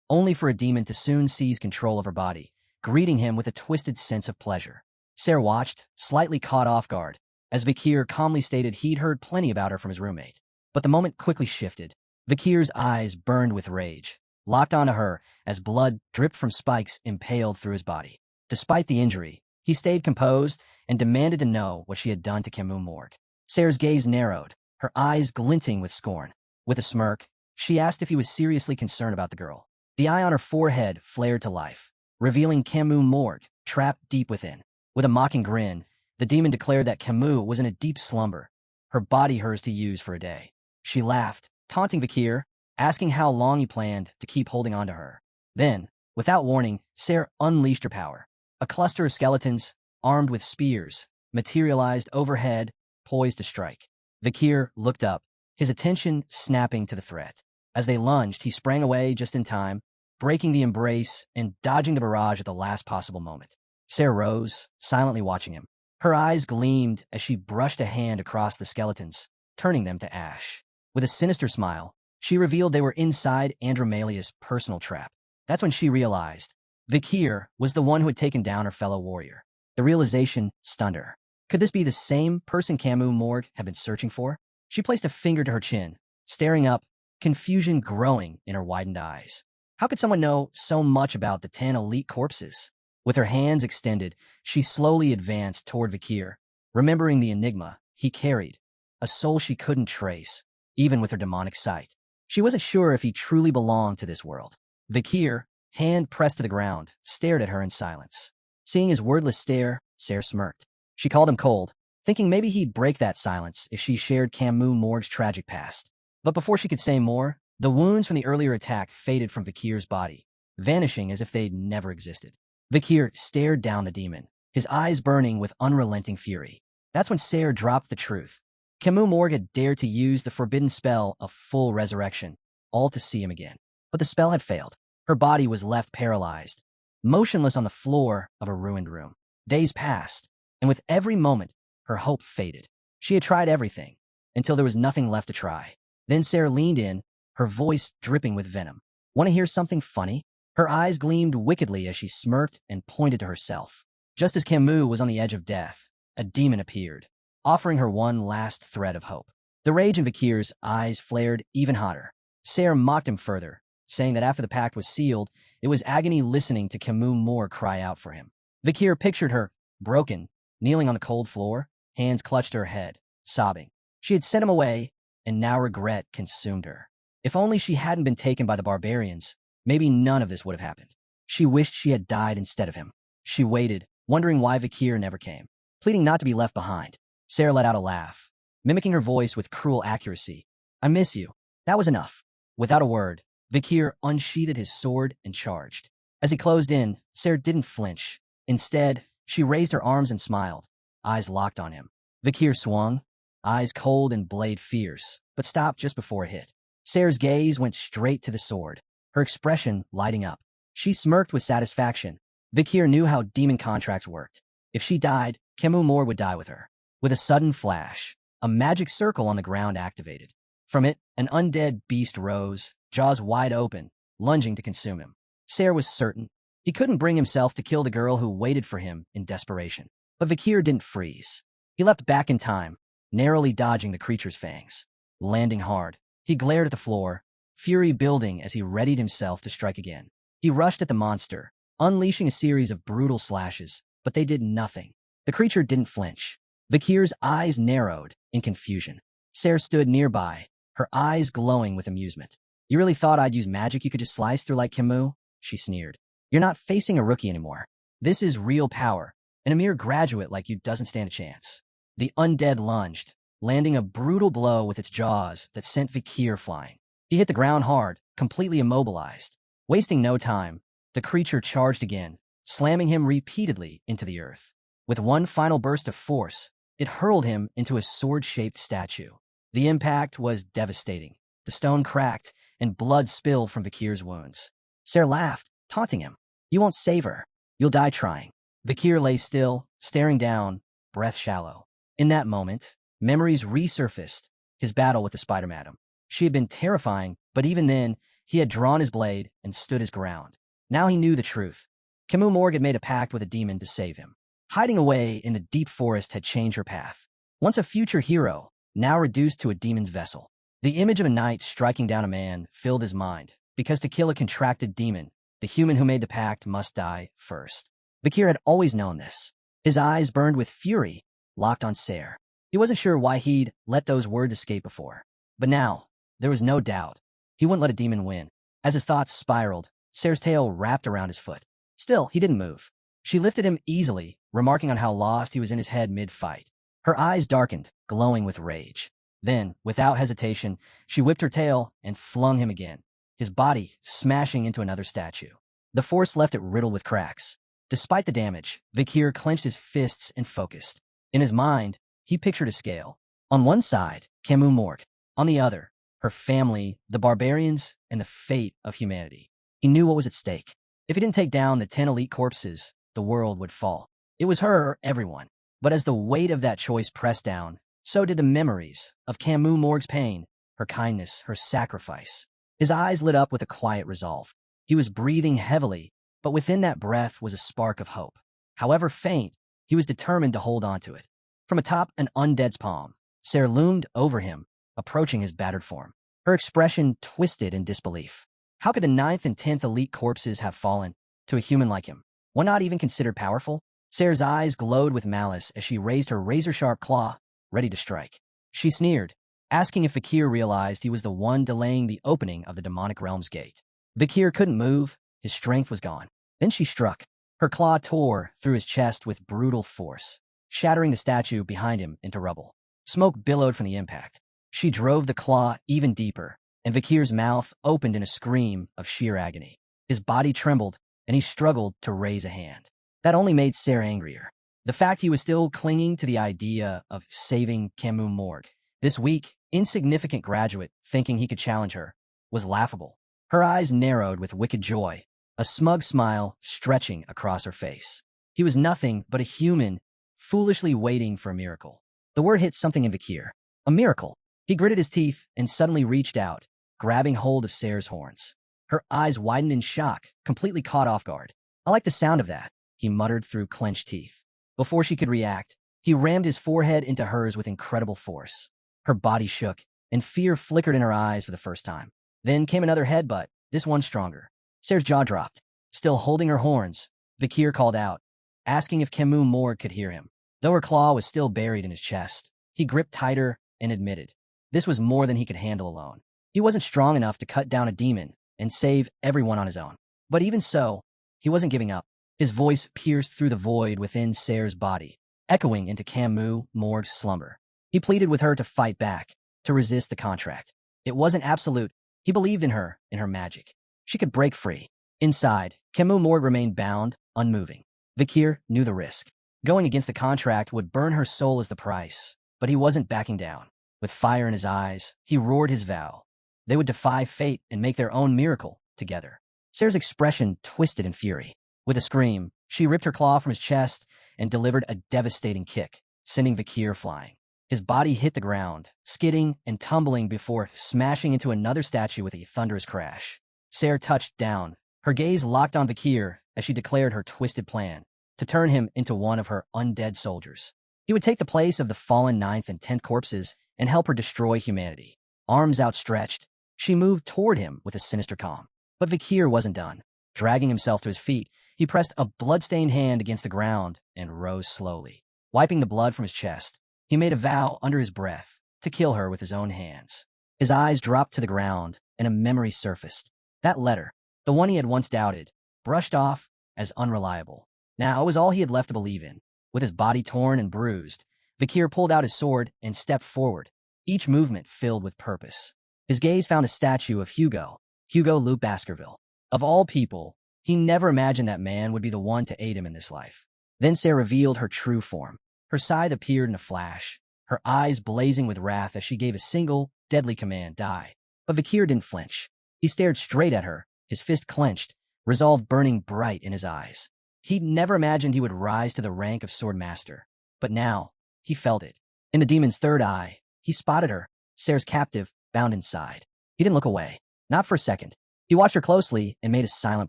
A: only for a demon to soon seize control of her body, greeting him with a twisted sense of pleasure. Ser watched, slightly caught off guard, as Vakir calmly stated he'd heard plenty about her from his roommate. But the moment quickly shifted. Vakir's eyes burned with rage, locked onto her as blood dripped from spikes impaled through his body. Despite the injury, he stayed composed and demanded to know what she had done to Kimu Morg. Ser's gaze narrowed, her eyes glinting with scorn. With a smirk, she asked if he was seriously concerned about the girl. The eye on her forehead flared to life, revealing Kimu Morg, trapped deep within. With a mocking grin, the demon declared that Kimu was in a deep slumber, her body hers to use for a day. She laughed, taunting Vakir, asking how long he planned to keep holding on to her. Then, without warning, Ser unleashed her power. A cluster of skeletons, armed with spears, materialized overhead, poised to strike. Vakir looked up, his attention snapping to the threat. As they lunged, he sprang away just in time, breaking the embrace and dodging the barrage at the last possible moment. Sarah rose, silently watching him. Her eyes gleamed as she brushed a hand across the skeletons, turning them to ash. With a sinister smile, she revealed they were inside Andromalia's personal trap. That's when she realized Vakir was the one who had taken down her fellow warrior. The realization stunned her. Could this be the same person Kimu Morg had been searching for? She placed a finger to her chin, staring up, confusion growing in her widened eyes. How could someone know so much about the 10 elite corpses? With her hands extended, she slowly advanced toward Vakir, remembering the enigma he carried, a soul she couldn't trace, even with her demonic sight. She wasn't sure if he truly belonged to this world. Vakir, hand pressed to the ground, stared at her in silence. Seeing his wordless stare, Sarah smirked. She called him cold, thinking maybe he'd break that silence if she shared Kimu Morg's tragic past. But before she could say more, the wounds from the earlier attack faded from Vakir's body, vanishing as if they'd never existed. Vakir stared down the demon, his eyes burning with unrelenting fury. That's when Sarah dropped the truth. Kimu Morg had dared to use the forbidden spell of full resurrection, all to see him again. But the spell had failed. Her body was left paralyzed, motionless on the floor of a ruined room. Days passed, and with every moment, her hope faded. She had tried everything, until there was nothing left to try. Then Sarah leaned in, her voice dripping with venom. Want to hear something funny? Her eyes gleamed wickedly as she smirked and pointed to herself. Just as Kimu was on the edge of death, a demon appeared, offering her one last thread of hope. The rage in Vakir's eyes flared even hotter. Sarah mocked him further, saying that after the pact was sealed, it was agony listening to Kimu Morg cry out for him. Vakir pictured her, broken, kneeling on the cold floor, hands clutched to her head, sobbing. She had sent him away, and now regret consumed her. If only she hadn't been taken by the barbarians, maybe none of this would have happened. She wished she had died instead of him. She waited, wondering why Vakir never came, pleading not to be left behind. Sarah let out a laugh, mimicking her voice with cruel accuracy. I miss you. That was enough. Without a word, Vakir unsheathed his sword and charged. As he closed in, Sarah didn't flinch. Instead, she raised her arms and smiled, eyes locked on him. Vakir swung, eyes cold and blade fierce, but stopped just before it hit. Sarah's gaze went straight to the sword, her expression lighting up. She smirked with satisfaction. Vakir knew how demon contracts worked. If she died, Kimu Morg would die with her. With a sudden flash, a magic circle on the ground activated. From it, an undead beast rose, jaws wide open, lunging to consume him. Sarah was certain he couldn't bring himself to kill the girl who waited for him in desperation. But Vakir didn't freeze. He leapt back in time, narrowly dodging the creature's fangs. Landing hard, he glared at the floor, fury building as he readied himself to strike again. He rushed at the monster, unleashing a series of brutal slashes, but they did nothing. The creature didn't flinch. Vakir's eyes narrowed in confusion. Sarah stood nearby, her eyes glowing with amusement. You really thought I'd use magic you could just slice through like Kimu? She sneered. You're not facing a rookie anymore. This is real power, and a mere graduate like you doesn't stand a chance. The undead lunged, landing a brutal blow with its jaws that sent Vakir flying. He hit the ground hard, completely immobilized. Wasting no time, the creature charged again, slamming him repeatedly into the earth. With one final burst of force, it hurled him into a sword-shaped statue. The impact was devastating. The stone cracked, and blood spilled from Vakir's wounds. Sarah laughed, taunting him. You won't save her. You'll die trying. Vakir lay still, staring down, breath shallow. In that moment, memories resurfaced, his battle with the spider madam. She had been terrifying, but even then, he had drawn his blade and stood his ground. Now he knew the truth. Kimu Morg had made a pact with a demon to save him. Hiding away in the deep forest had changed her path. Once a future hero, now reduced to a demon's vessel. The image of a knight striking down a man filled his mind, because to kill a contracted demon, the human who made the pact must die first. Vakir had always known this. His eyes burned with fury, locked on Sarah. He wasn't sure why he'd let those words escape before. But now, there was no doubt. He wouldn't let a demon win. As his thoughts spiraled, Sarah's tail wrapped around his foot. Still, he didn't move. She lifted him easily, remarking on how lost he was in his head mid-fight. Her eyes darkened, glowing with rage. Then, without hesitation, she whipped her tail and flung him again, his body smashing into another statue. The force left it riddled with cracks. Despite the damage, Vakir clenched his fists and focused. In his mind, he pictured a scale. On one side, Kimu Morg. On the other, her family, the barbarians, and the fate of humanity. He knew what was at stake. If he didn't take down the 10 elite corpses, the world would fall. It was her or everyone. But as the weight of that choice pressed down, so did the memories of Kimu Morg's pain, her kindness, her sacrifice. His eyes lit up with a quiet resolve. He was breathing heavily, but within that breath was a spark of hope. However faint, he was determined to hold on to it. From atop an undead's palm, Sarah loomed over him, approaching his battered form. Her expression twisted in disbelief. How could the 9th and 10th elite corpses have fallen to a human like him? One not even considered powerful? Sarah's eyes glowed with malice as she raised her razor-sharp claw, ready to strike. She sneered, asking if Vakir realized he was the one delaying the opening of the demonic realm's gate. Vakir couldn't move. His strength was gone. Then she struck. Her claw tore through his chest with brutal force, shattering the statue behind him into rubble. Smoke billowed from the impact. She drove the claw even deeper, and Vakir's mouth opened in a scream of sheer agony. His body trembled, and he struggled to raise a hand. That only made Sarah angrier. The fact he was still clinging to the idea of saving Kimu Morg, this weak, insignificant graduate thinking he could challenge her, was laughable. Her eyes narrowed with wicked joy, a smug smile stretching across her face. He was nothing but a human, foolishly waiting for a miracle. The word hit something in Vakir. A miracle. He gritted his teeth and suddenly reached out, grabbing hold of Sarah's horns. Her eyes widened in shock, completely caught off guard. I like the sound of that, he muttered through clenched teeth. Before she could react, he rammed his forehead into hers with incredible force. Her body shook, and fear flickered in her eyes for the first time. Then came another headbutt, this one stronger. Sarah's jaw dropped. Still holding her horns, Vakir called out, asking if Kimu Morg could hear him. Though her claw was still buried in his chest, he gripped tighter and admitted this was more than he could handle alone. He wasn't strong enough to cut down a demon and save everyone on his own. But even so, he wasn't giving up. His voice pierced through the void within Sarah's body, echoing into Kimu Morg's slumber. He pleaded with her to fight back, to resist the contract. It wasn't absolute. He believed in her magic. She could break free. Inside, Kimu Morg remained bound, unmoving. Vakir knew the risk. Going against the contract would burn her soul as the price, but he wasn't backing down. With fire in his eyes, he roared his vow. They would defy fate and make their own miracle together. Sarah's expression twisted in fury. With a scream, she ripped her claw from his chest and delivered a devastating kick, sending Vakir flying. His body hit the ground, skidding and tumbling before smashing into another statue with a thunderous crash. Sarah touched down, her gaze locked on Vakir as she declared her twisted plan to turn him into one of her undead soldiers. He would take the place of the fallen 9th and 10th corpses and help her destroy humanity. Arms outstretched, she moved toward him with a sinister calm. But Vakir wasn't done. Dragging himself to his feet, he pressed a blood-stained hand against the ground and rose slowly. Wiping the blood from his chest, he made a vow under his breath to kill her with his own hands. His eyes dropped to the ground, and a memory surfaced. That letter, the one he had once doubted, brushed off as unreliable. Now it was all he had left to believe in. With his body torn and bruised, Vakir pulled out his sword and stepped forward, each movement filled with purpose. His gaze found a statue of Hugo Luke Baskerville. Of all people, he never imagined that man would be the one to aid him in this life. Then Sarah revealed her true form. Her scythe appeared in a flash, her eyes blazing with wrath as she gave a single, deadly command, die. But Vakir didn't flinch. He stared straight at her, his fist clenched, resolve burning bright in his eyes. He'd never imagined he would rise to the rank of sword master. But now, he felt it. In the demon's third eye, he spotted her, Sarah's captive, bound inside. He didn't look away. Not for a second. He watched her closely and made a silent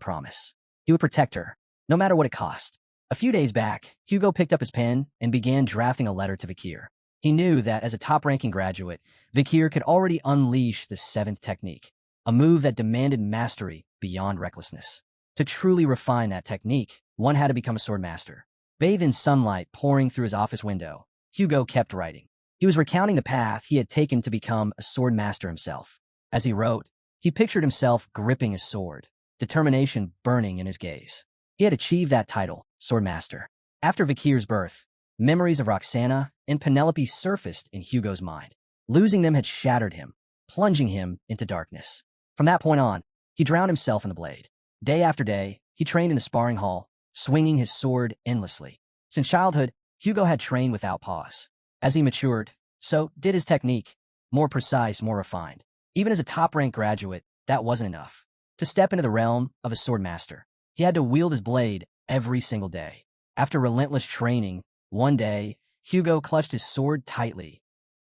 A: promise. He would protect her, no matter what it cost. A few days back, Hugo picked up his pen and began drafting a letter to Vakir. He knew that as a top-ranking graduate, Vakir could already unleash the 7th technique, a move that demanded mastery beyond recklessness. To truly refine that technique, one had to become a sword master. Bathed in sunlight pouring through his office window, Hugo kept writing. He was recounting the path he had taken to become a sword master himself. As he wrote, he pictured himself gripping his sword, determination burning in his gaze. He had achieved that title, sword master. After Vakir's birth, memories of Roxana and Penelope surfaced in Hugo's mind. Losing them had shattered him, plunging him into darkness. From that point on, he drowned himself in the blade. Day after day, he trained in the sparring hall, swinging his sword endlessly. Since childhood, Hugo had trained without pause. As he matured, so did his technique. more precise, more refined. Even as a top-ranked graduate, that wasn't enough. To step into the realm of a sword master, he had to wield his blade every single day. After relentless training, one day, Hugo clutched his sword tightly,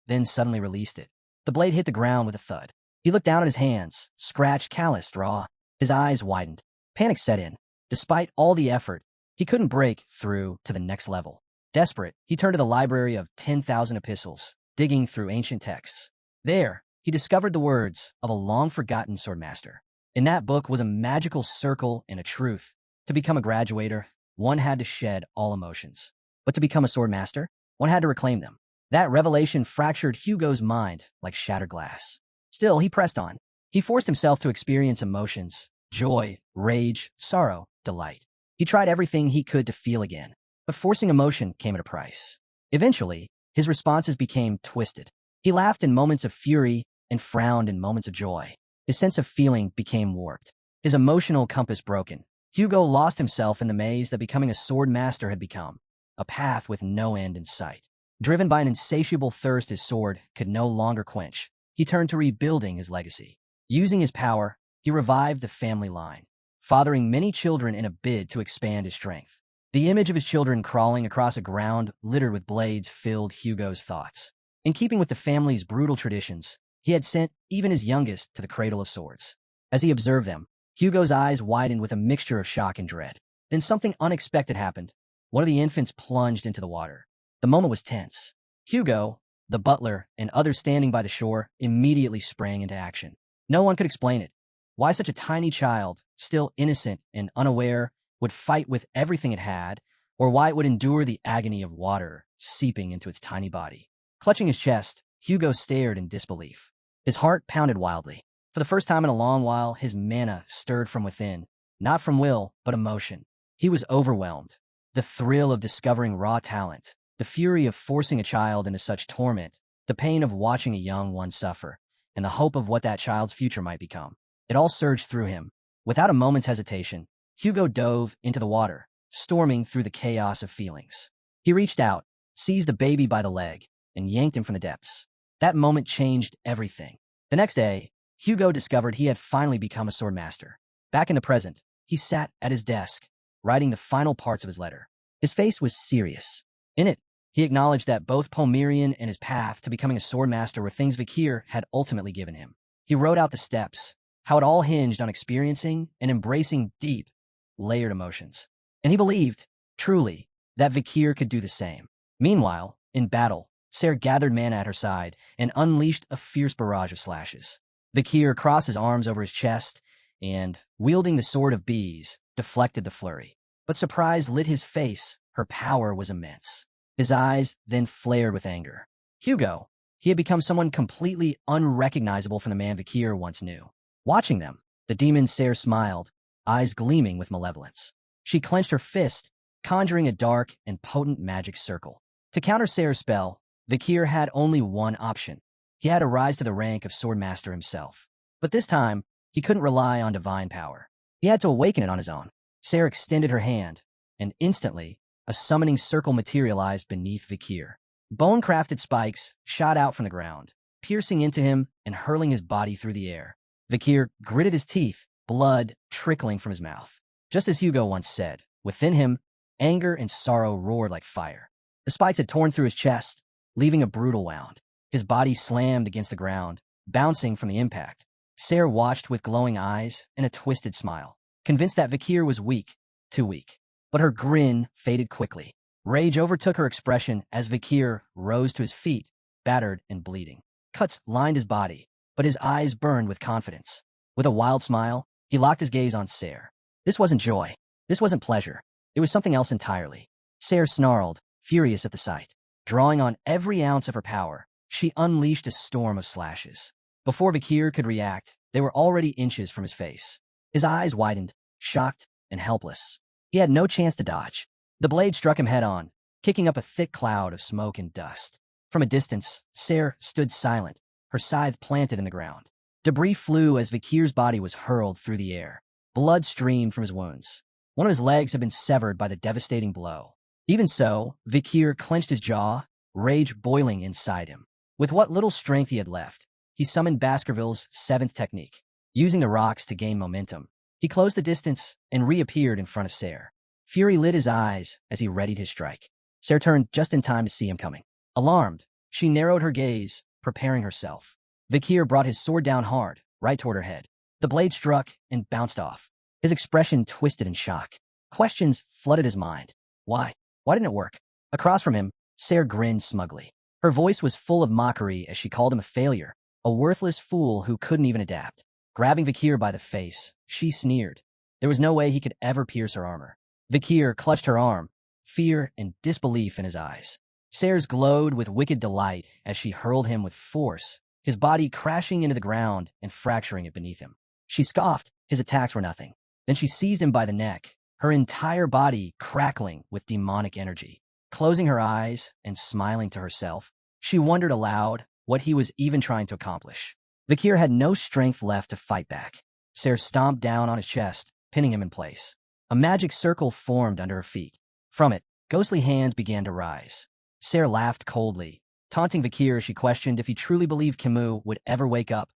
A: then suddenly released it. The blade hit the ground with a thud. He looked down at his hands, scratched, calloused, raw. His eyes widened. Panic set in. Despite all the effort, he couldn't break through to the next level. Desperate, he turned to the library of 10,000 epistles, digging through ancient texts. There, he discovered the words of a long-forgotten swordmaster. In that book was a magical circle and a truth. To become a graduator, one had to shed all emotions. But to become a swordmaster, one had to reclaim them. That revelation fractured Hugo's mind like shattered glass. Still, he pressed on. He forced himself to experience emotions, joy, rage, sorrow, delight. He tried everything he could to feel again, but forcing emotion came at a price. Eventually, his responses became twisted. He laughed in moments of fury and frowned in moments of joy. His sense of feeling became warped. His emotional compass broken. Hugo lost himself in the maze that becoming a sword master had become, a path with no end in sight. Driven by an insatiable thirst his sword could no longer quench, he turned to rebuilding his legacy. Using his power, he revived the family line, fathering many children in a bid to expand his strength. The image of his children crawling across a ground littered with blades filled Hugo's thoughts. In keeping with the family's brutal traditions, he had sent even his youngest to the cradle of swords. As he observed them, Hugo's eyes widened with a mixture of shock and dread. Then something unexpected happened. One of the infants plunged into the water. The moment was tense. Hugo, the butler, and others standing by the shore immediately sprang into action. No one could explain it. Why such a tiny child, still innocent and unaware, would fight with everything it had, or why it would endure the agony of water seeping into its tiny body. Clutching his chest, Hugo stared in disbelief. His heart pounded wildly. For the first time in a long while, his mana stirred from within, not from will, but emotion. He was overwhelmed. The thrill of discovering raw talent, the fury of forcing a child into such torment, the pain of watching a young one suffer, and the hope of what that child's future might become. It all surged through him. Without a moment's hesitation, Hugo dove into the water, storming through the chaos of feelings. He reached out, seized the baby by the leg, and yanked him from the depths. That moment changed everything. The next day, Hugo discovered he had finally become a swordmaster. Back in the present, he sat at his desk, writing the final parts of his letter. His face was serious. In it, he acknowledged that both Pomerian and his path to becoming a swordmaster were things Vakir had ultimately given him. He wrote out the steps, how it all hinged on experiencing and embracing deep, layered emotions. And he believed, truly, that Vakir could do the same. Meanwhile, in battle, Sarah gathered mana at her side and unleashed a fierce barrage of slashes. Vakir crossed his arms over his chest and, wielding the sword of bees, deflected the flurry. But surprise lit his face. Her power was immense. His eyes then flared with anger. Hugo, he had become someone completely unrecognizable from the man Vakir once knew. Watching them, the demon Sarah smiled, eyes gleaming with malevolence. She clenched her fist, conjuring a dark and potent magic circle. To counter Sarah's spell, Vakir had only one option. He had to rise to the rank of swordmaster himself. But this time, he couldn't rely on divine power. He had to awaken it on his own. Sarah extended her hand, and instantly, a summoning circle materialized beneath Vakir. Bone-crafted spikes shot out from the ground, piercing into him and hurling his body through the air. Vakir gritted his teeth, blood trickling from his mouth. Just as Hugo once said, within him, anger and sorrow roared like fire. The spikes had torn through his chest, leaving a brutal wound. His body slammed against the ground, bouncing from the impact. Sarah watched with glowing eyes and a twisted smile, convinced that Vakir was weak, too weak. But her grin faded quickly. Rage overtook her expression as Vakir rose to his feet, battered and bleeding. Cuts lined his body, but his eyes burned with confidence. With a wild smile, he locked his gaze on Sarah. This wasn't joy. This wasn't pleasure. It was something else entirely. Sarah snarled, furious at the sight. Drawing on every ounce of her power, she unleashed a storm of slashes. Before Vakir could react, they were already inches from his face. His eyes widened, shocked and helpless. He had no chance to dodge. The blade struck him head-on, kicking up a thick cloud of smoke and dust. From a distance, Sarah stood silent, her scythe planted in the ground. Debris flew as Vakir's body was hurled through the air. Blood streamed from his wounds. One of his legs had been severed by the devastating blow. Even so, Vakir clenched his jaw, rage boiling inside him. With what little strength he had left, he summoned Baskerville's seventh technique. Using the rocks to gain momentum, he closed the distance and reappeared in front of Ser. Fury lit his eyes as he readied his strike. Ser turned just in time to see him coming. Alarmed, she narrowed her gaze, preparing herself. Vakir brought his sword down hard, right toward her head. The blade struck and bounced off. His expression twisted in shock. Questions flooded his mind. Why? Why didn't it work? Across from him, Ser grinned smugly. Her voice was full of mockery as she called him a failure, a worthless fool who couldn't even adapt. Grabbing Vakir by the face, she sneered. There was no way he could ever pierce her armor. Vakir clutched her arm, fear and disbelief in his eyes. Ser's glowed with wicked delight as she hurled him with force, his body crashing into the ground and fracturing it beneath him. She scoffed, his attacks were nothing. Then she seized him by the neck, her entire body crackling with demonic energy. Closing her eyes and smiling to herself, she wondered aloud what he was even trying to accomplish. Vakir had no strength left to fight back. Ser stomped down on his chest, pinning him in place. A magic circle formed under her feet. From it, ghostly hands began to rise. Ser laughed coldly, taunting Vakir as she questioned if he truly believed Kimu would ever wake up,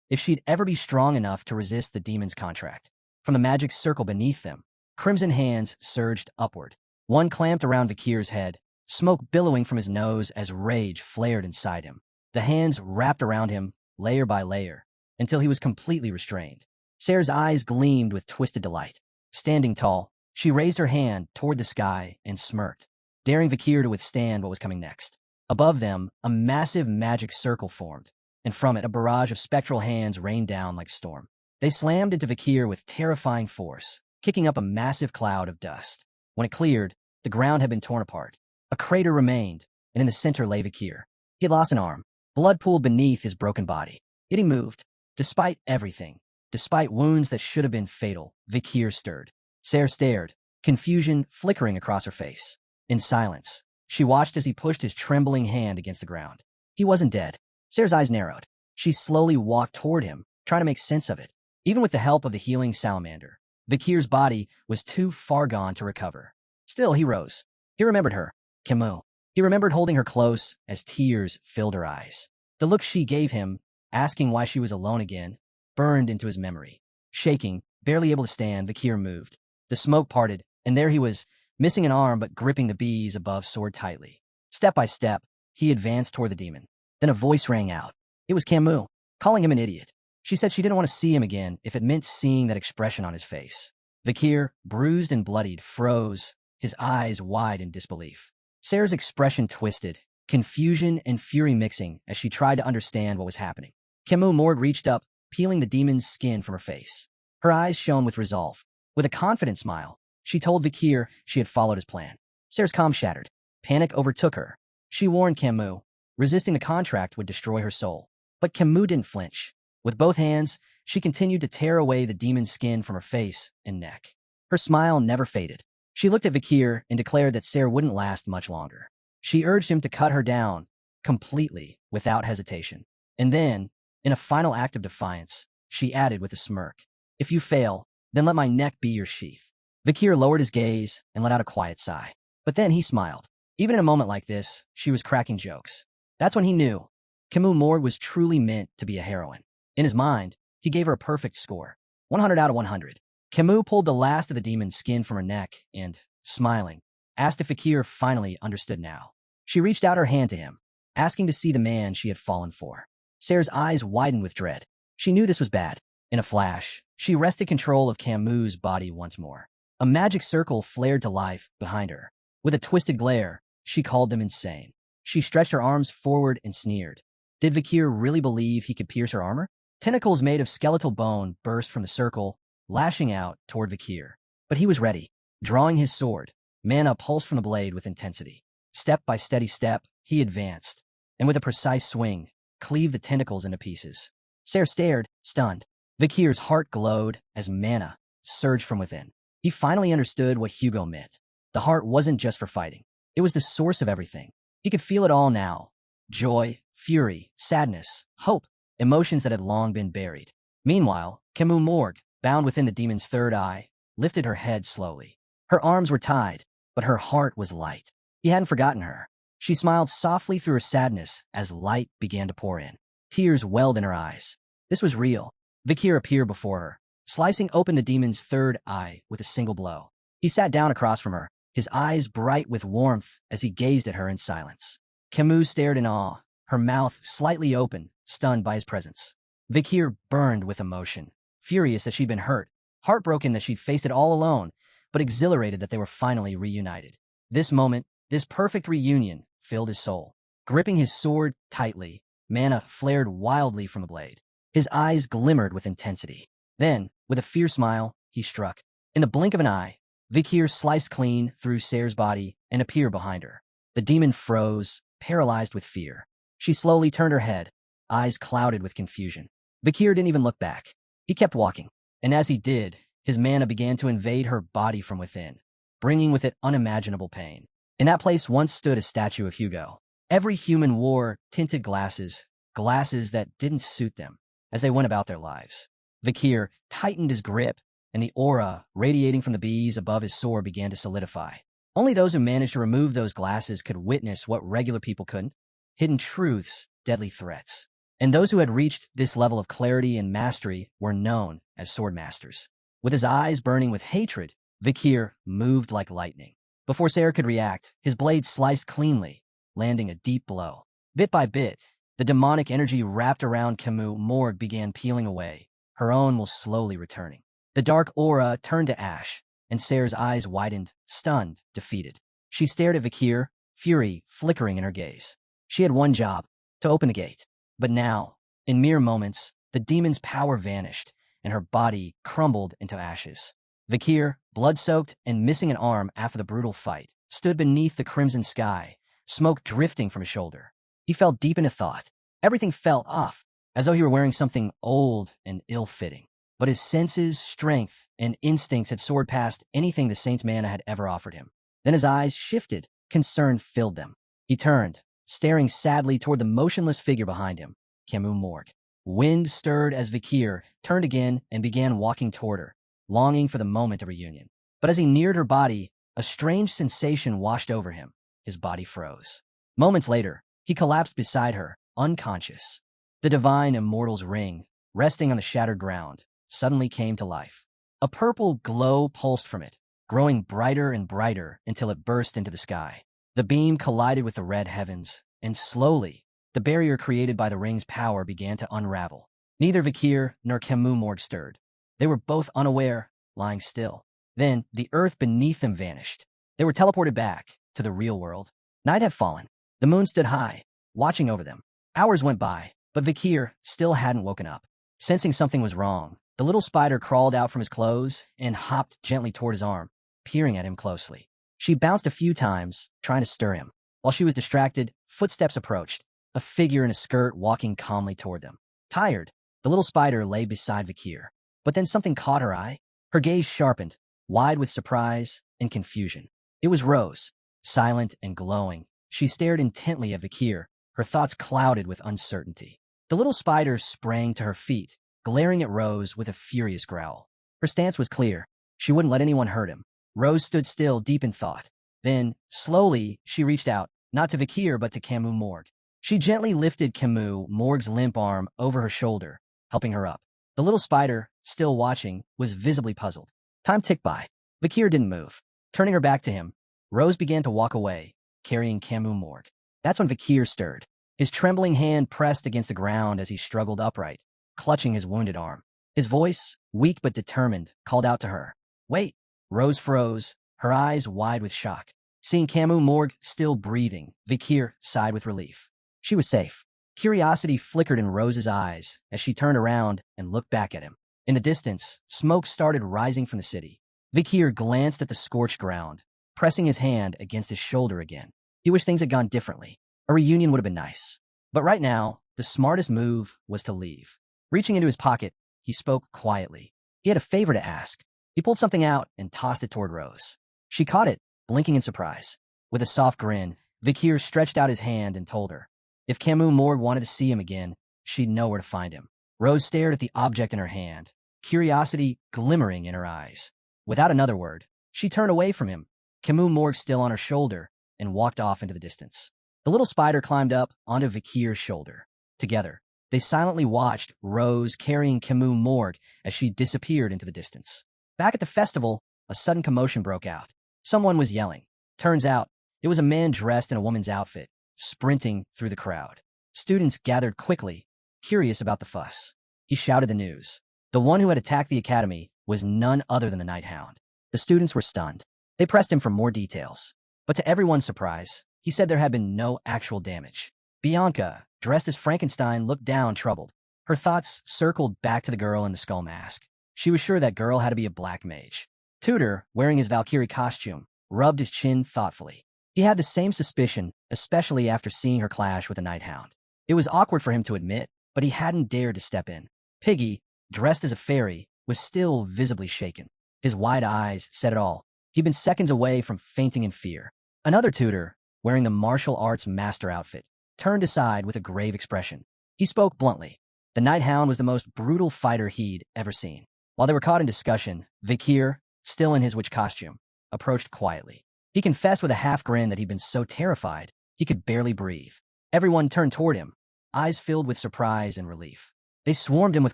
A: if she'd ever be strong enough to resist the demon's contract. From the magic circle beneath them, crimson hands surged upward. One clamped around Vakir's head, smoke billowing from his nose as rage flared inside him. The hands wrapped around him, layer by layer, until he was completely restrained. Ser's eyes gleamed with twisted delight. Standing tall, she raised her hand toward the sky and smirked, daring Vakir to withstand what was coming next. Above them, a massive magic circle formed, and from it a barrage of spectral hands rained down like a storm. They slammed into Vakir with terrifying force, kicking up a massive cloud of dust. When it cleared, the ground had been torn apart. A crater remained, and in the center lay Vakir. He had lost an arm. Blood pooled beneath his broken body. Yet he moved. Despite everything, despite wounds that should have been fatal, Vakir stirred. Ser stared, confusion flickering across her face. In silence, she watched as he pushed his trembling hand against the ground. He wasn't dead. Ser's eyes narrowed. She slowly walked toward him, trying to make sense of it. Even with the help of the healing salamander, Vakir's body was too far gone to recover. Still, he rose. He remembered her, Kimu. He remembered holding her close as tears filled her eyes. The look she gave him, asking why she was alone again, burned into his memory. Shaking, barely able to stand, Vakir moved. The smoke parted, and there he was, missing an arm but gripping the bees above sword tightly. Step by step, he advanced toward the demon. Then a voice rang out. It was Kimu, calling him an idiot. She said she didn't want to see him again if it meant seeing that expression on his face. Vakir, bruised and bloodied, froze, his eyes wide in disbelief. Ser's expression twisted, confusion and fury mixing as she tried to understand what was happening. Kimu Morg reached up, peeling the demon's skin from her face. Her eyes shone with resolve. With a confident smile, she told Vakir she had followed his plan. Ser's calm shattered. Panic overtook her. She warned Kimu. Resisting the contract would destroy her soul. But Kimu didn't flinch. With both hands, she continued to tear away the demon's skin from her face and neck. Her smile never faded. She looked at Vakir and declared that Ser wouldn't last much longer. She urged him to cut her down, completely, without hesitation. And then, in a final act of defiance, she added with a smirk, "If you fail, then let my neck be your sheath." Vakir lowered his gaze and let out a quiet sigh. But then he smiled. Even in a moment like this, she was cracking jokes. That's when he knew Kimu Morg was truly meant to be a heroine. In his mind, he gave her a perfect score. 100 out of 100. Kimu pulled the last of the demon's skin from her neck and, smiling, asked if Vakir finally understood now. She reached out her hand to him, asking to see the man she had fallen for. Ser's eyes widened with dread. She knew this was bad. In a flash, she wrested control of Kimu's body once more. A magic circle flared to life behind her. With a twisted glare, she called them insane. She stretched her arms forward and sneered. Did Vakir really believe he could pierce her armor? Tentacles made of skeletal bone burst from the circle, lashing out toward Vakir. But he was ready, drawing his sword. Mana pulsed from the blade with intensity. Step by steady step, he advanced, and with a precise swing, cleaved the tentacles into pieces. Ser stared, stunned. Vakir's heart glowed as mana surged from within. He finally understood what Hugo meant. The heart wasn't just for fighting. It was the source of everything. He could feel it all now. Joy, fury, sadness, hope, emotions that had long been buried. Meanwhile, Kimu Morg, bound within the demon's third eye, lifted her head slowly. Her arms were tied, but her heart was light. He hadn't forgotten her. She smiled softly through her sadness as light began to pour in. Tears welled in her eyes. This was real. Vakir appeared before her, slicing open the demon's third eye with a single blow. He sat down across from her, his eyes bright with warmth as he gazed at her in silence. Kimu stared in awe, her mouth slightly open, stunned by his presence. Vakir burned with emotion, furious that she'd been hurt, heartbroken that she'd faced it all alone, but exhilarated that they were finally reunited. This moment, this perfect reunion, filled his soul. Gripping his sword tightly, mana flared wildly from the blade. His eyes glimmered with intensity. Then, with a fierce smile, he struck. In the blink of an eye, Vakir sliced clean through Sarah's body and appeared behind her. The demon froze, paralyzed with fear. She slowly turned her head, eyes clouded with confusion. Vakir didn't even look back. He kept walking, and as he did, his mana began to invade her body from within, bringing with it unimaginable pain. In that place once stood a statue of Hugo. Every human wore tinted glasses, glasses that didn't suit them, as they went about their lives. Vakir tightened his grip, and the aura radiating from the bees above his sword began to solidify. Only those who managed to remove those glasses could witness what regular people couldn't: hidden truths, deadly threats. And those who had reached this level of clarity and mastery were known as sword masters. With his eyes burning with hatred, Vakir moved like lightning. Before Sarah could react, his blade sliced cleanly, landing a deep blow. Bit by bit, the demonic energy wrapped around Kimu Morg began peeling away, her own was slowly returning. The dark aura turned to ash, and Sarah's eyes widened, stunned, defeated. She stared at Vakir, fury flickering in her gaze. She had one job: to open the gate. But now, in mere moments, the demon's power vanished, and her body crumbled into ashes. Vakir, blood-soaked and missing an arm after the brutal fight, stood beneath the crimson sky, smoke drifting from his shoulder. He fell deep into thought. Everything felt off, as though he were wearing something old and ill-fitting. But his senses, strength, and instincts had soared past anything the Saint's mana had ever offered him. Then his eyes shifted, concern filled them. He turned, staring sadly toward the motionless figure behind him, Kimu Morg. Wind stirred as Vakir turned again and began walking toward her, longing for the moment of reunion. But as he neared her body, a strange sensation washed over him. His body froze. Moments later, he collapsed beside her, unconscious. The divine immortal's ring, resting on the shattered ground, suddenly came to life. A purple glow pulsed from it, growing brighter and brighter until it burst into the sky. The beam collided with the red heavens, and slowly, the barrier created by the ring's power began to unravel. Neither Vakir nor Kimu Morg stirred. They were both unaware, lying still. Then, the earth beneath them vanished. They were teleported back to the real world. Night had fallen. The moon stood high, watching over them. Hours went by, but Vakir still hadn't woken up. Sensing something was wrong, the little spider crawled out from his clothes and hopped gently toward his arm, peering at him closely. She bounced a few times, trying to stir him. While she was distracted, footsteps approached, a figure in a skirt walking calmly toward them. Tired, the little spider lay beside Vakir. But then something caught her eye. Her gaze sharpened, wide with surprise and confusion. It was Rose, silent and glowing. She stared intently at Vakir, her thoughts clouded with uncertainty. The little spider sprang to her feet, glaring at Rose with a furious growl. Her stance was clear. She wouldn't let anyone hurt him. Rose stood still, deep in thought. Then, slowly, she reached out, not to Vakir but to Kimu Morg. She gently lifted Kimu Morg's limp arm over her shoulder, helping her up. The little spider, still watching, was visibly puzzled. Time ticked by. Vakir didn't move. Turning her back to him, Rose began to walk away, carrying Kimu Morg. That's when Vakir stirred. His trembling hand pressed against the ground as he struggled upright, clutching his wounded arm. His voice, weak but determined, called out to her. "Wait!" Rose froze, her eyes wide with shock. Seeing Kimu Morg still breathing, Vakir sighed with relief. She was safe. Curiosity flickered in Rose's eyes as she turned around and looked back at him. In the distance, smoke started rising from the city. Vakir glanced at the scorched ground, pressing his hand against his shoulder again. He wished things had gone differently. A reunion would have been nice. But right now, the smartest move was to leave. Reaching into his pocket, he spoke quietly. He had a favor to ask. He pulled something out and tossed it toward Rose. She caught it, blinking in surprise. With a soft grin, Vakir stretched out his hand and told her. If Kimu Morg wanted to see him again, she'd know where to find him. Rose stared at the object in her hand, curiosity glimmering in her eyes. Without another word, she turned away from him, Kimu Morg still on her shoulder, and walked off into the distance. The little spider climbed up onto Vakir's shoulder. Together, they silently watched Rose carrying Kimu Morg as she disappeared into the distance. Back at the festival, a sudden commotion broke out. Someone was yelling. Turns out, it was a man dressed in a woman's outfit, sprinting through the crowd. Students gathered quickly, curious about the fuss. He shouted the news. The one who had attacked the academy was none other than the Night Hound. The students were stunned. They pressed him for more details. But to everyone's surprise, he said there had been no actual damage. Bianca, dressed as Frankenstein, looked down, troubled. Her thoughts circled back to the girl in the skull mask. She was sure that girl had to be a black mage. Tudor, wearing his Valkyrie costume, rubbed his chin thoughtfully. He had the same suspicion, especially after seeing her clash with the Night Hound. It was awkward for him to admit, but he hadn't dared to step in. Piggy, dressed as a fairy, was still visibly shaken. His wide eyes said it all. He'd been seconds away from fainting in fear. Another tutor, wearing the martial arts master outfit, turned aside with a grave expression. He spoke bluntly. The Night Hound was the most brutal fighter he'd ever seen. While they were caught in discussion, Vakir, still in his witch costume, approached quietly. He confessed with a half grin that he'd been so terrified he could barely breathe. Everyone turned toward him, eyes filled with surprise and relief. They swarmed him with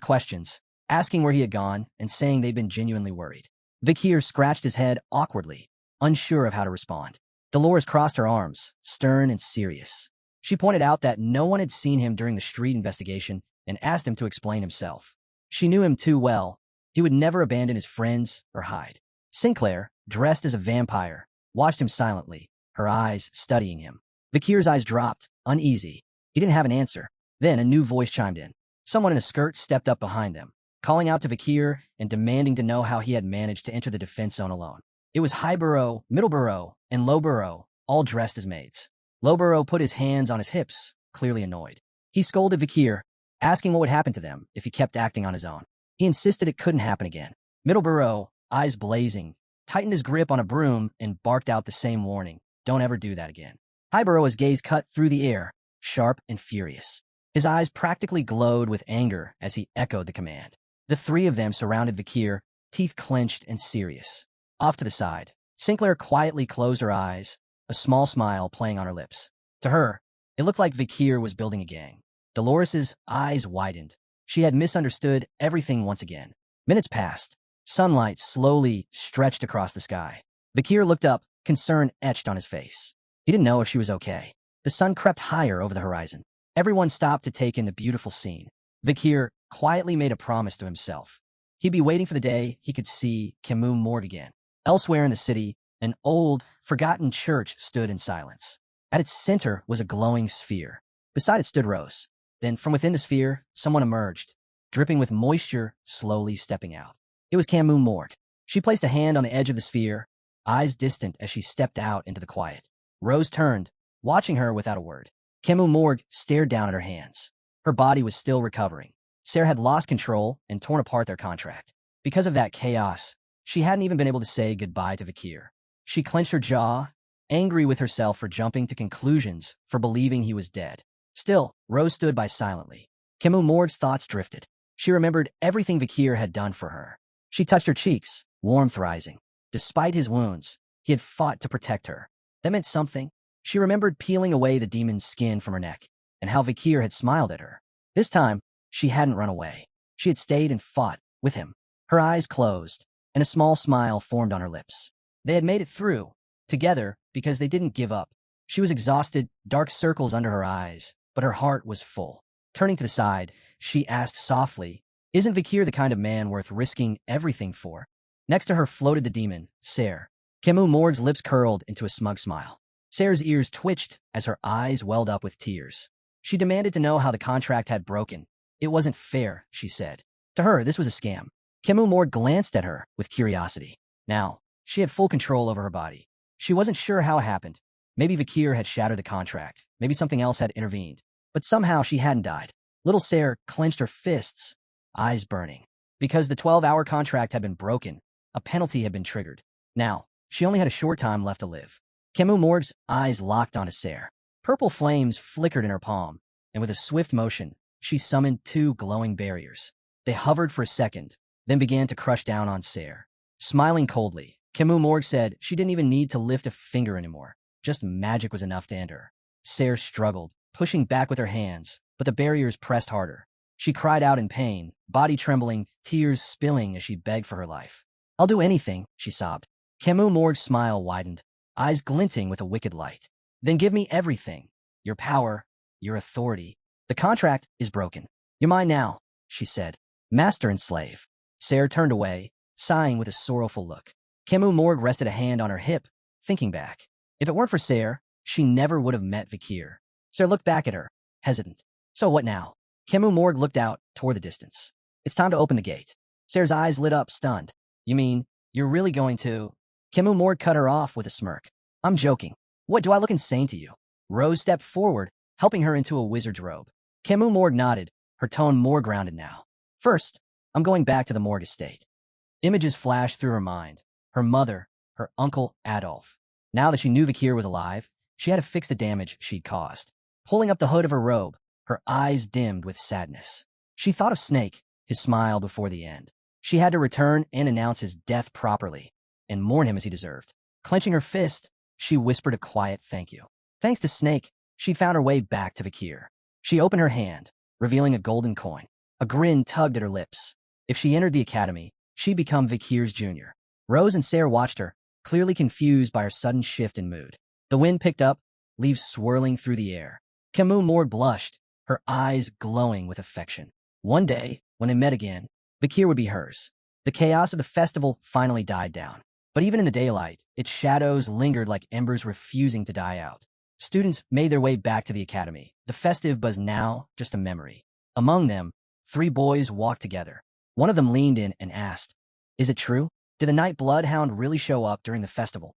A: questions, asking where he had gone and saying they'd been genuinely worried. Vakir scratched his head awkwardly, unsure of how to respond. Dolores crossed her arms, stern and serious. She pointed out that no one had seen him during the street investigation and asked him to explain himself. She knew him too well. He would never abandon his friends or hide. Sinclair, dressed as a vampire, watched him silently, her eyes studying him. Vakir's eyes dropped, uneasy. He didn't have an answer. Then a new voice chimed in. Someone in a skirt stepped up behind them, calling out to Vakir and demanding to know how he had managed to enter the defense zone alone. It was Highborough, Middleborough, and Lowborough, all dressed as maids. Lowborough put his hands on his hips, clearly annoyed. He scolded Vakir, asking what would happen to them if he kept acting on his own. He insisted it couldn't happen again. Middleborough, eyes blazing, tightened his grip on a broom and barked out the same warning. Don't ever do that again. Highborough's gaze cut through the air, sharp and furious. His eyes practically glowed with anger as he echoed the command. The three of them surrounded Vakir, teeth clenched and serious. Off to the side, Sinclair quietly closed her eyes, a small smile playing on her lips. To her, it looked like Vakir was building a gang. Dolores's eyes widened. She had misunderstood everything once again. Minutes passed. Sunlight slowly stretched across the sky. Vakir looked up, concern etched on his face. He didn't know if she was okay. The sun crept higher over the horizon. Everyone stopped to take in the beautiful scene. Vakir quietly made a promise to himself. He'd be waiting for the day he could see Kimu Morg again. Elsewhere in the city, an old, forgotten church stood in silence. At its center was a glowing sphere. Beside it stood Rose. Then, from within the sphere, someone emerged, dripping with moisture, slowly stepping out. It was Kimu Morg. She placed a hand on the edge of the sphere, eyes distant as she stepped out into the quiet. Rose turned, watching her without a word. Kimu Morg stared down at her hands. Her body was still recovering. Sarah had lost control and torn apart their contract. Because of that chaos, she hadn't even been able to say goodbye to Vakir. She clenched her jaw, angry with herself for jumping to conclusions, for believing he was dead. Still, Rose stood by silently. Kimu Morg's thoughts drifted. She remembered everything Vakir had done for her. She touched her cheeks, warmth rising. Despite his wounds, he had fought to protect her. That meant something. She remembered peeling away the demon's skin from her neck, and how Vakir had smiled at her. This time, she hadn't run away. She had stayed and fought with him. Her eyes closed, and a small smile formed on her lips. They had made it through, together, because they didn't give up. She was exhausted, dark circles under her eyes, but her heart was full. Turning to the side, she asked softly, "Isn't Vakir the kind of man worth risking everything for?" Next to her floated the demon, Ser. Kimu Morg's lips curled into a smug smile. Ser's ears twitched as her eyes welled up with tears. She demanded to know how the contract had broken. It wasn't fair, she said. To her, this was a scam. Kimu Morg glanced at her with curiosity. Now, she had full control over her body. She wasn't sure how it happened. Maybe Vakir had shattered the contract. Maybe something else had intervened. But somehow she hadn't died. Little Ser clenched her fists, eyes burning. Because the 12-hour contract had been broken, a penalty had been triggered. Now, she only had a short time left to live. Kimu Morg's eyes locked onto Ser. Purple flames flickered in her palm, and with a swift motion, she summoned 2 glowing barriers. They hovered for a second, then began to crush down on Ser. Smiling coldly, Kimu Morg said she didn't even need to lift a finger anymore. Just magic was enough to end her. Sarah struggled, pushing back with her hands, but the barriers pressed harder. She cried out in pain, body trembling, tears spilling as she begged for her life. "I'll do anything," she sobbed. Kimu Morg's smile widened, eyes glinting with a wicked light. "Then give me everything. Your power, your authority. The contract is broken. You're mine now," she said. "Master and slave." Sarah turned away, sighing with a sorrowful look. Kimu Morg rested a hand on her hip, thinking back. If it weren't for Sarah, she never would have met Vakir. Sarah looked back at her, hesitant. "So what now?" Kimu Morg looked out toward the distance. "It's time to open the gate." Sarah's eyes lit up, stunned. "You mean, you're really going to—" Kimu Morg cut her off with a smirk. "I'm joking. What, do I look insane to you?" Rose stepped forward, helping her into a wizard's robe. Kimu Morg nodded, her tone more grounded now. "First, I'm going back to the Morg estate." Images flashed through her mind. Her mother, her uncle Adolf. Now that she knew Vakir was alive, she had to fix the damage she'd caused. Pulling up the hood of her robe, her eyes dimmed with sadness. She thought of Snake, his smile before the end. She had to return and announce his death properly, and mourn him as he deserved. Clenching her fist, she whispered a quiet thank you. Thanks to Snake, she'd found her way back to Vakir. She opened her hand, revealing a golden coin. A grin tugged at her lips. If she entered the academy, she'd become Vakir's junior. Rose and Sarah watched her, clearly confused by her sudden shift in mood. The wind picked up, leaves swirling through the air. Kimu Morg blushed, her eyes glowing with affection. One day, when they met again, Vakir would be hers. The chaos of the festival finally died down. But even in the daylight, its shadows lingered like embers refusing to die out. Students made their way back to the academy. The festive was now just a memory. Among them, 3 boys walked together. One of them leaned in and asked, "Is it true? Did the night bloodhound really show up during the festival?"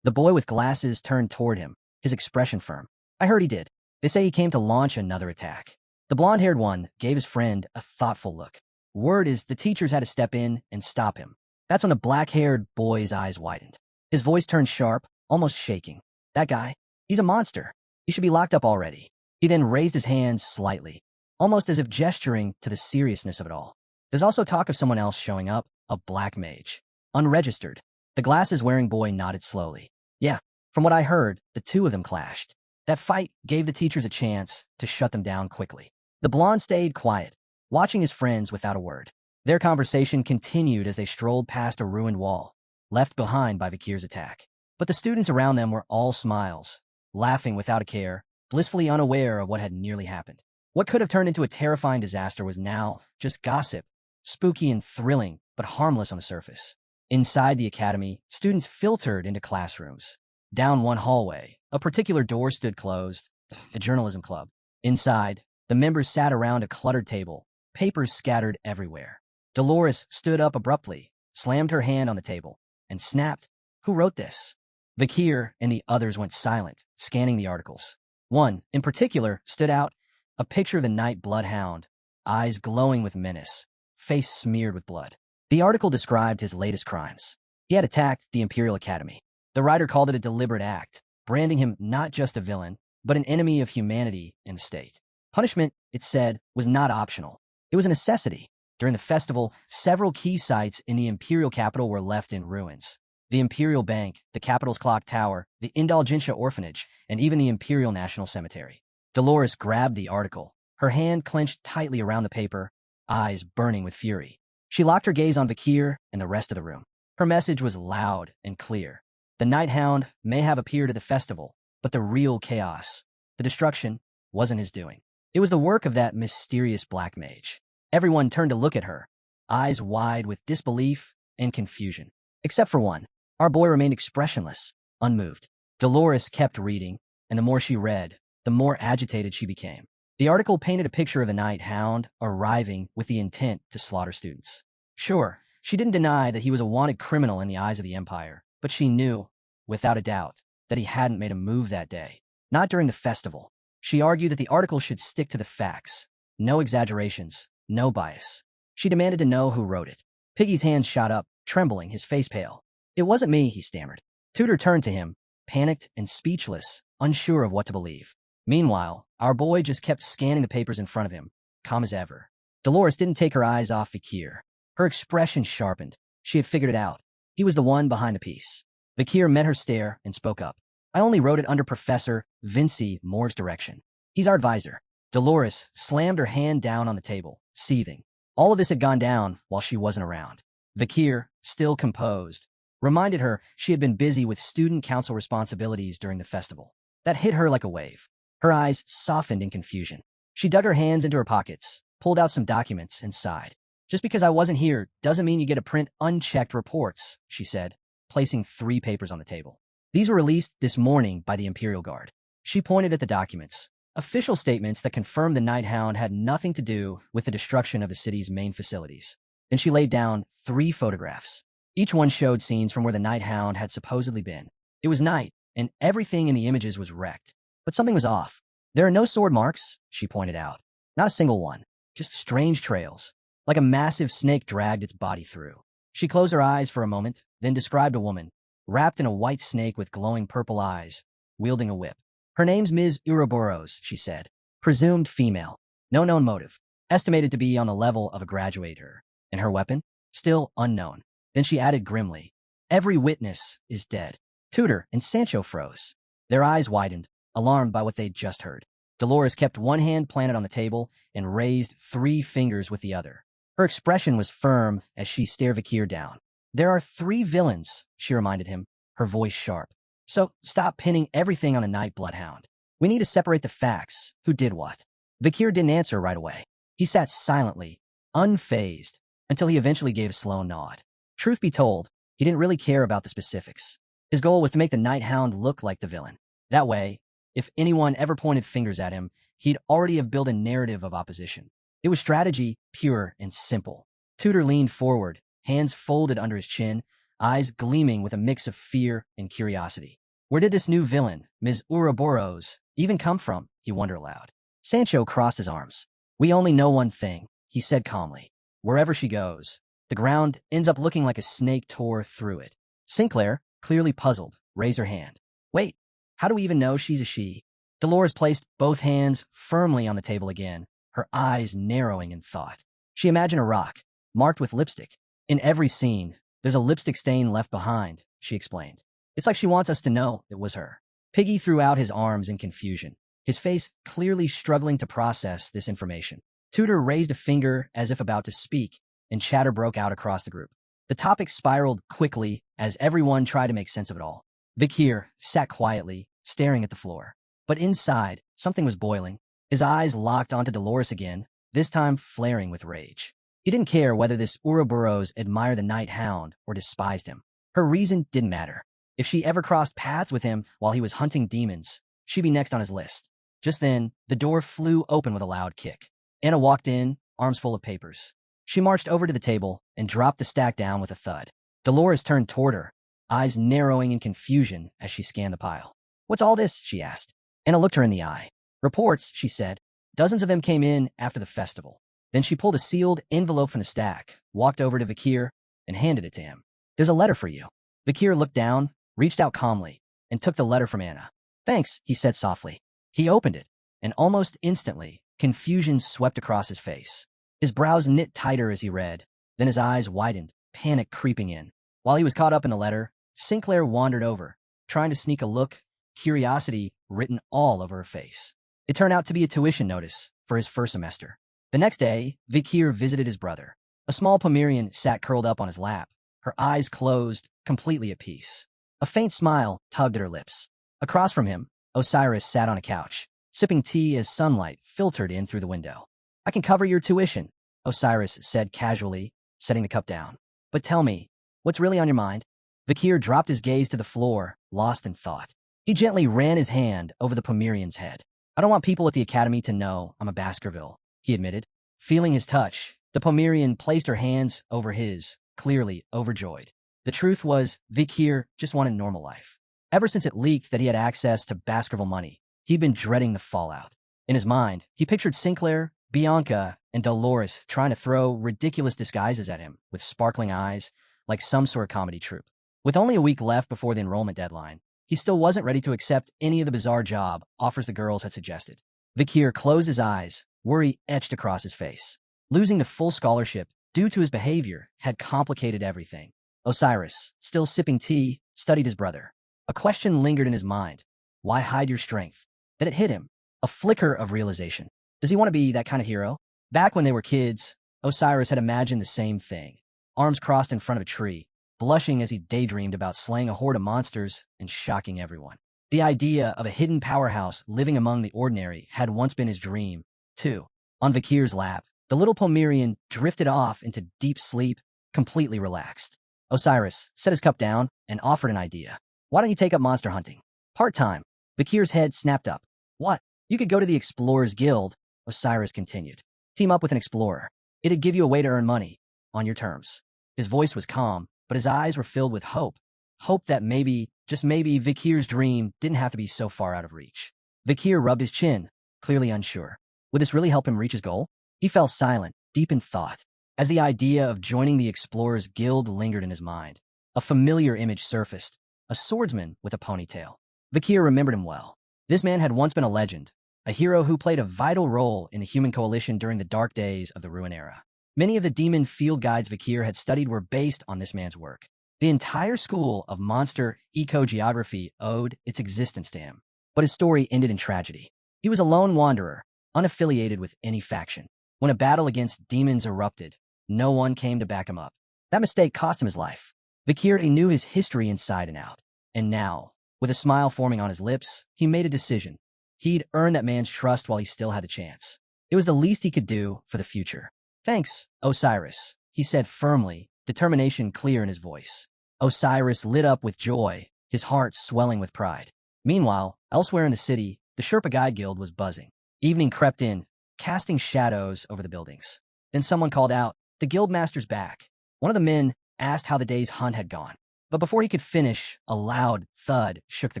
A: The boy with glasses turned toward him, his expression firm. "I heard he did. They say he came to launch another attack." The blonde-haired one gave his friend a thoughtful look. Word is the teachers had to step in and stop him. That's when the black-haired boy's eyes widened. His voice turned sharp, almost shaking. "That guy, he's a monster. He should be locked up already." He then raised his hands slightly, almost as if gesturing to the seriousness of it all. There's also talk of someone else showing up, a black mage. Unregistered. The glasses-wearing boy nodded slowly. "Yeah, from what I heard, the 2 of them clashed. That fight gave the teachers a chance to shut them down quickly." The blonde stayed quiet, watching his friends without a word. Their conversation continued as they strolled past a ruined wall, left behind by Vakir's attack. But the students around them were all smiles, laughing without a care, blissfully unaware of what had nearly happened. What could have turned into a terrifying disaster was now just gossip, spooky and thrilling, but harmless on the surface. Inside the academy, students filtered into classrooms. Down one hallway, a particular door stood closed, the journalism club. Inside, the members sat around a cluttered table, papers scattered everywhere. Dolores stood up abruptly, slammed her hand on the table, and snapped, "Who wrote this?" Vakir and the others went silent, scanning the articles. One, in particular, stood out, a picture of the night bloodhound, eyes glowing with menace, face smeared with blood. The article described his latest crimes. He had attacked the Imperial Academy. The writer called it a deliberate act, branding him not just a villain, but an enemy of humanity and the state. Punishment, it said, was not optional. It was a necessity. During the festival, several key sites in the Imperial capital were left in ruins. The Imperial Bank, the capital's clock tower, the Indulgentia Orphanage, and even the Imperial National Cemetery. Dolores grabbed the article, her hand clenched tightly around the paper, eyes burning with fury. She locked her gaze on Vakir and the rest of the room. Her message was loud and clear. The Night Hound may have appeared at the festival, but the real chaos, the destruction, wasn't his doing. It was the work of that mysterious black mage. Everyone turned to look at her, eyes wide with disbelief and confusion. Except for one. Our boy remained expressionless, unmoved. Dolores kept reading, and the more she read, the more agitated she became. The article painted a picture of the Night Hound arriving with the intent to slaughter students. Sure, she didn't deny that he was a wanted criminal in the eyes of the Empire, but she knew, without a doubt, that he hadn't made a move that day. Not during the festival. She argued that the article should stick to the facts. No exaggerations, no bias. She demanded to know who wrote it. Piggy's hands shot up, trembling, his face pale. "It wasn't me," he stammered. Tudor turned to him, panicked and speechless, unsure of what to believe. Meanwhile, our boy just kept scanning the papers in front of him, calm as ever. Dolores didn't take her eyes off Vakir. Her expression sharpened. She had figured it out. He was the one behind the piece. Vakir met her stare and spoke up. I only wrote it under Professor Vinci Morg's direction. He's our advisor. Dolores slammed her hand down on the table, seething. All of this had gone down while she wasn't around. Vakir, still composed, reminded her she had been busy with student council responsibilities during the festival. That hit her like a wave. Her eyes softened in confusion. She dug her hands into her pockets, pulled out some documents, and sighed. Just because I wasn't here doesn't mean you get to print unchecked reports, she said, placing 3 papers on the table. These were released this morning by the Imperial Guard. She pointed at the documents. Official statements that confirmed the Night Hound had nothing to do with the destruction of the city's main facilities. Then she laid down 3 photographs. Each one showed scenes from where the Night Hound had supposedly been. It was night, and everything in the images was wrecked. But something was off. There are no sword marks, she pointed out. Not a single one. Just strange trails, like a massive snake dragged its body through. She closed her eyes for a moment, then described a woman, wrapped in a white snake with glowing purple eyes, wielding a whip. Her name's Ms. Ouroboros, she said. Presumed female. No known motive. Estimated to be on the level of a graduator. And her weapon? Still unknown. Then she added grimly, every witness is dead. Tudor and Sancho froze. Their eyes widened, alarmed by what they'd just heard. Dolores kept one hand planted on the table and raised 3 fingers with the other. Her expression was firm as she stared Vakir down. There are 3 villains, she reminded him, her voice sharp. So stop pinning everything on the Night Bloodhound. We need to separate the facts, who did what. Vakir didn't answer right away. He sat silently, unfazed, until he eventually gave a slow nod. Truth be told, he didn't really care about the specifics. His goal was to make the Night Hound look like the villain. That way, if anyone ever pointed fingers at him, he'd already have built a narrative of opposition. It was strategy, pure and simple. Tudor leaned forward, hands folded under his chin, eyes gleaming with a mix of fear and curiosity. Where did this new villain, Ms. Ouroboros, even come from? He wondered aloud. Sancho crossed his arms. We only know one thing, he said calmly. Wherever she goes, the ground ends up looking like a snake tore through it. Sinclair, clearly puzzled, raised her hand. Wait, how do we even know she's a she? Dolores placed both hands firmly on the table again, her eyes narrowing in thought. She imagined a rock, marked with lipstick. In every scene, there's a lipstick stain left behind, she explained. It's like she wants us to know it was her. Piggy threw out his arms in confusion, his face clearly struggling to process this information. Tudor raised a finger as if about to speak, and chatter broke out across the group. The topic spiraled quickly as everyone tried to make sense of it all. Vakir sat quietly, staring at the floor. But inside, something was boiling. His eyes locked onto Dolores again, this time flaring with rage. He didn't care whether this Ouroboros admired the Night Hound or despised him. Her reason didn't matter. If she ever crossed paths with him while he was hunting demons, she'd be next on his list. Just then, the door flew open with a loud kick. Anna walked in, arms full of papers. She marched over to the table and dropped the stack down with a thud. Dolores turned toward her, eyes narrowing in confusion as she scanned the pile. What's all this? She asked. Anna looked her in the eye. Reports, she said. Dozens of them came in after the festival. Then she pulled a sealed envelope from the stack, walked over to Vakir, and handed it to him. There's a letter for you. Vakir looked down, reached out calmly, and took the letter from Anna. Thanks, he said softly. He opened it, and almost instantly, confusion swept across his face. His brows knit tighter as he read, then his eyes widened, panic creeping in. While he was caught up in the letter, Sinclair wandered over, trying to sneak a look, curiosity written all over her face. It turned out to be a tuition notice for his first semester. The next day, Vakir visited his brother. A small Pomerian sat curled up on his lap, her eyes closed, completely at peace. A faint smile tugged at her lips. Across from him, Osiris sat on a couch, sipping tea as sunlight filtered in through the window. I can cover your tuition, Osiris said casually, setting the cup down. But tell me, what's really on your mind? Vakir dropped his gaze to the floor, lost in thought. He gently ran his hand over the Pomerian's head. I don't want people at the academy to know I'm a Baskerville, he admitted. Feeling his touch, the Pomerian placed her hands over his, clearly overjoyed. The truth was, Vakir just wanted normal life. Ever since it leaked that he had access to Baskerville money, he'd been dreading the fallout. In his mind, he pictured Sinclair, Bianca, and Dolores trying to throw ridiculous disguises at him with sparkling eyes, like some sort of comedy troupe. With only a week left before the enrollment deadline, he still wasn't ready to accept any of the bizarre job offers the girls had suggested. Vakir closed his eyes, worry etched across his face. Losing the full scholarship due to his behavior had complicated everything. Osiris, still sipping tea, studied his brother. A question lingered in his mind. Why hide your strength? Then it hit him. A flicker of realization. Does he want to be that kind of hero? Back when they were kids, Osiris had imagined the same thing. Arms crossed in front of a tree, blushing as he daydreamed about slaying a horde of monsters and shocking everyone. The idea of a hidden powerhouse living among the ordinary had once been his dream, too. On Vakir's lap, the little Pomerian drifted off into deep sleep, completely relaxed. Osiris set his cup down and offered an idea. Why don't you take up monster hunting? Part-time. Vakir's head snapped up. What? You could go to the Explorers Guild, Osiris continued. Team up with an explorer. It'd give you a way to earn money. On your terms. His voice was calm, but his eyes were filled with hope. Hope that maybe, just maybe, Vakir's dream didn't have to be so far out of reach. Vakir rubbed his chin, clearly unsure. Would this really help him reach his goal? He fell silent, deep in thought. As the idea of joining the Explorers Guild lingered in his mind, a familiar image surfaced. A swordsman with a ponytail. Vakir remembered him well. This man had once been a legend, a hero who played a vital role in the human coalition during the dark days of the Ruin Era. Many of the demon field guides Vakir had studied were based on this man's work. The entire school of monster ecogeography owed its existence to him. But his story ended in tragedy. He was a lone wanderer, unaffiliated with any faction. When a battle against demons erupted, no one came to back him up. That mistake cost him his life. Vakir knew his history inside and out. And now, with a smile forming on his lips, he made a decision. He'd earned that man's trust while he still had the chance. It was the least he could do for the future. Thanks, Osiris, he said firmly, determination clear in his voice. Osiris lit up with joy, his heart swelling with pride. Meanwhile, elsewhere in the city, the Sherpa Guide Guild was buzzing. Evening crept in, casting shadows over the buildings. Then someone called out, "The guildmaster's back." One of the men asked how the day's hunt had gone. But before he could finish, a loud thud shook the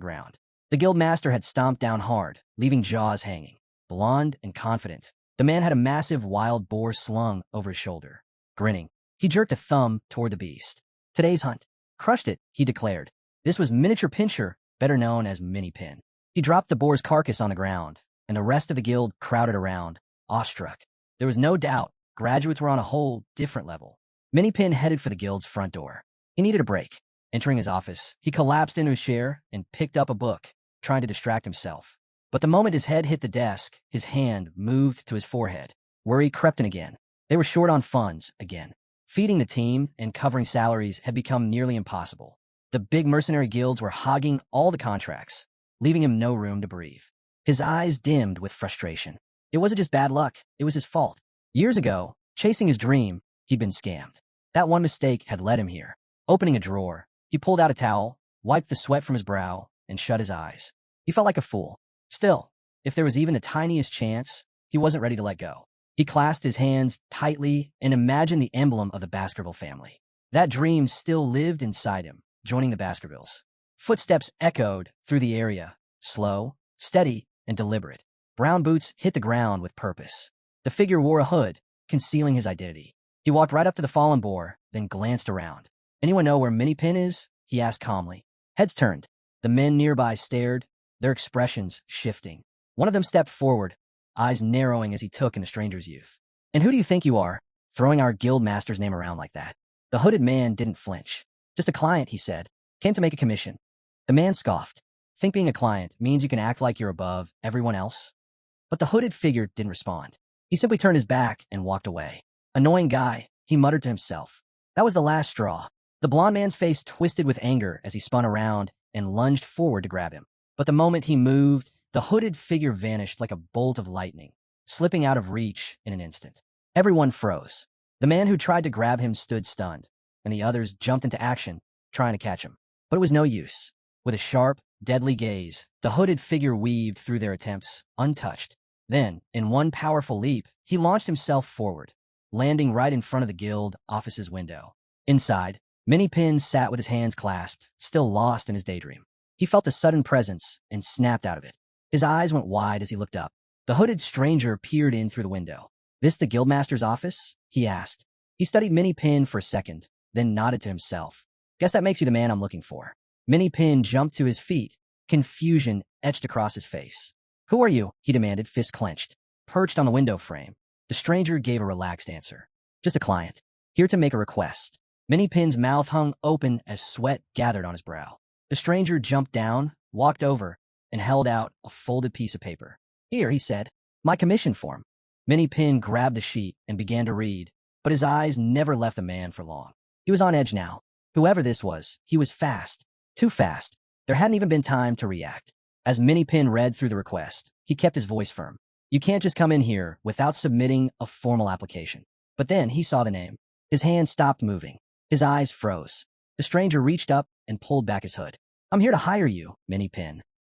A: ground. The guildmaster had stomped down hard, leaving jaws hanging. Blond and confident, the man had a massive wild boar slung over his shoulder. Grinning, he jerked a thumb toward the beast. Today's hunt. Crushed it, he declared. This was Miniature Pincher, better known as Mini Pin. He dropped the boar's carcass on the ground, and the rest of the guild crowded around, awestruck. There was no doubt graduates were on a whole different level. Mini Pin headed for the guild's front door. He needed a break. Entering his office, he collapsed into his chair and picked up a book, trying to distract himself. But the moment his head hit the desk, his hand moved to his forehead. Worry crept in again. They were short on funds again. Feeding the team and covering salaries had become nearly impossible. The big mercenary guilds were hogging all the contracts, leaving him no room to breathe. His eyes dimmed with frustration. It wasn't just bad luck, it was his fault. Years ago, chasing his dream, he'd been scammed. That one mistake had led him here. Opening a drawer, he pulled out a towel, wiped the sweat from his brow, and shut his eyes. He felt like a fool. Still, if there was even the tiniest chance, he wasn't ready to let go. He clasped his hands tightly and imagined the emblem of the Baskerville family. That dream still lived inside him, joining the Baskervilles. Footsteps echoed through the area, slow, steady, and deliberate. Brown boots hit the ground with purpose. The figure wore a hood, concealing his identity. He walked right up to the fallen boar, then glanced around. "Anyone know where Mini Pin is?" he asked calmly. Heads turned. The men nearby stared, their expressions shifting. One of them stepped forward, eyes narrowing as he took in the stranger's youth. "And who do you think you are, throwing our guild master's name around like that?" The hooded man didn't flinch. "Just a client," he said. "Came to make a commission." The man scoffed. "Think being a client means you can act like you're above everyone else?" But the hooded figure didn't respond. He simply turned his back and walked away. "Annoying guy," he muttered to himself. That was the last straw. The blond man's face twisted with anger as he spun around and lunged forward to grab him. But the moment he moved, the hooded figure vanished like a bolt of lightning, slipping out of reach in an instant. Everyone froze. The man who tried to grab him stood stunned, and the others jumped into action, trying to catch him. But it was no use. With a sharp, deadly gaze, the hooded figure weaved through their attempts, untouched. Then, in one powerful leap, he launched himself forward, landing right in front of the guild office's window. Inside, Mini Pin sat with his hands clasped, still lost in his daydream. He felt a sudden presence and snapped out of it. His eyes went wide as he looked up. The hooded stranger peered in through the window. "This the guildmaster's office?" he asked. He studied Mini Pin for a second, then nodded to himself. "Guess that makes you the man I'm looking for." Mini Pin jumped to his feet, confusion etched across his face. "Who are you?" he demanded, fists clenched. Perched on the window frame, the stranger gave a relaxed answer. "Just a client. Here to make a request." Mini Pin's mouth hung open as sweat gathered on his brow. The stranger jumped down, walked over, and held out a folded piece of paper. "Here," he said, "my commission form." Minnie grabbed the sheet and began to read, but his eyes never left the man for long. He was on edge now. Whoever this was, he was fast. Too fast. There hadn't even been time to react. As Minnie read through the request, he kept his voice firm. "You can't just come in here without submitting a formal application." But then he saw the name. His hand stopped moving. His eyes froze. The stranger reached up and pulled back his hood. "I'm here to hire you, Minnie."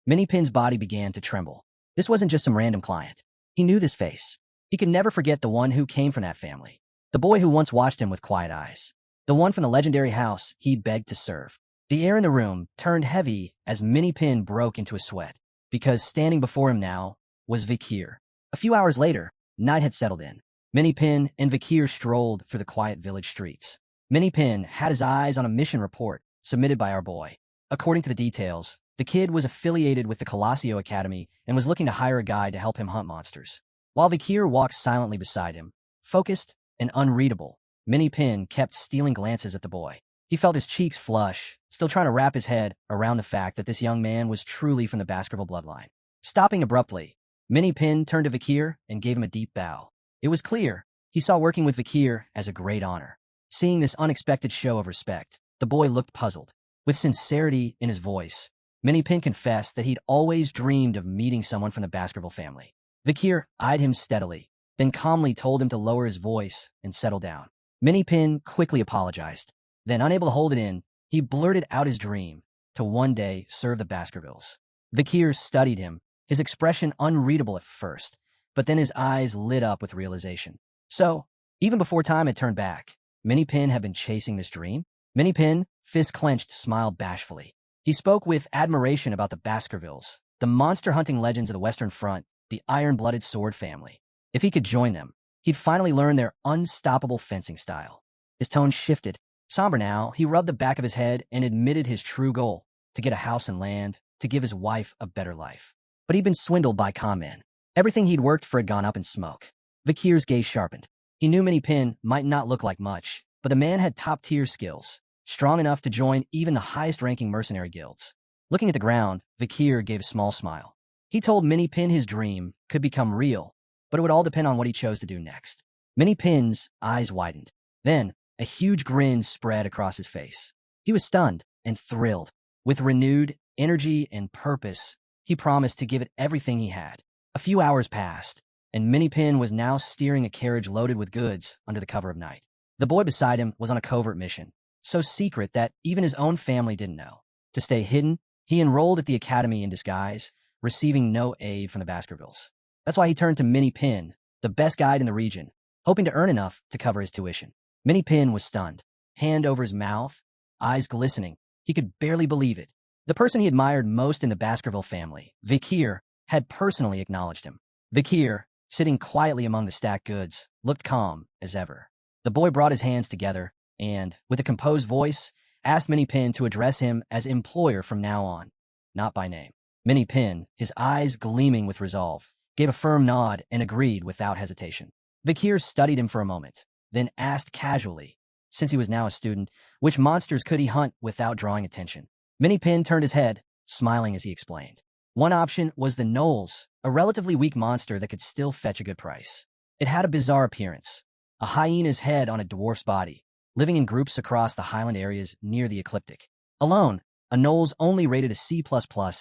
A: Minnie's body began to tremble. This wasn't just some random client. He knew this face. He could never forget the one who came from that family. The boy who once watched him with quiet eyes. The one from the legendary house he'd begged to serve. The air in the room turned heavy as Minnie broke into a sweat, because standing before him now was Vakir. A few hours later, night had settled in. Minnie and Vakir strolled through the quiet village streets. Minnie had his eyes on a mission report submitted by our boy. According to the details, the kid was affiliated with the Colossio Academy and was looking to hire a guide to help him hunt monsters. While Vakir walked silently beside him, focused and unreadable, Minnie kept stealing glances at the boy. He felt his cheeks flush, still trying to wrap his head around the fact that this young man was truly from the Baskerville bloodline. Stopping abruptly, Minnie turned to Vakir and gave him a deep bow. It was clear he saw working with Vakir as a great honor. Seeing this unexpected show of respect, the boy looked puzzled. With sincerity in his voice, Minnie confessed that he'd always dreamed of meeting someone from the Baskerville family. Vakir eyed him steadily, then calmly told him to lower his voice and settle down. Minnie quickly apologized. Then, unable to hold it in, he blurted out his dream to one day serve the Baskervilles. Vakir studied him, his expression unreadable at first, but then his eyes lit up with realization. So, even before time had turned back, Minnie had been chasing this dream? Minnie, fist clenched, smiled bashfully. He spoke with admiration about the Baskervilles, the monster-hunting legends of the Western Front, the iron-blooded sword family. If he could join them, he'd finally learn their unstoppable fencing style. His tone shifted. Somber now, he rubbed the back of his head and admitted his true goal, to get a house and land, to give his wife a better life. But he'd been swindled by con-men. Everything he'd worked for had gone up in smoke. Vakir's gaze sharpened. He knew Minnie might not look like much, but the man had top-tier skills, strong enough to join even the highest-ranking mercenary guilds. Looking at the ground, Vakir gave a small smile. He told Minnie his dream could become real, but it would all depend on what he chose to do next. Minnie's eyes widened. Then, a huge grin spread across his face. He was stunned and thrilled. With renewed energy and purpose, he promised to give it everything he had. A few hours passed, and Minnie was now steering a carriage loaded with goods under the cover of night. The boy beside him was on a covert mission, so secret that even his own family didn't know. To stay hidden, he enrolled at the academy in disguise, receiving no aid from the Baskervilles. That's why he turned to Minnie, the best guide in the region, hoping to earn enough to cover his tuition. Minnie was stunned, hand over his mouth, eyes glistening. He could barely believe it. The person he admired most in the Baskerville family, Vakir, had personally acknowledged him. Vakir, sitting quietly among the stacked goods, looked calm as ever. The boy brought his hands together and, with a composed voice, asked Minnie to address him as employer from now on, not by name. Minnie, his eyes gleaming with resolve, gave a firm nod and agreed without hesitation. Vakir studied him for a moment, then asked casually, since he was now a student, which monsters could he hunt without drawing attention. Minnie turned his head, smiling as he explained. One option was the gnolls, a relatively weak monster that could still fetch a good price. It had a bizarre appearance, a hyena's head on a dwarf's body, living in groups across the highland areas near the ecliptic. Alone, a gnoll's only rated a C++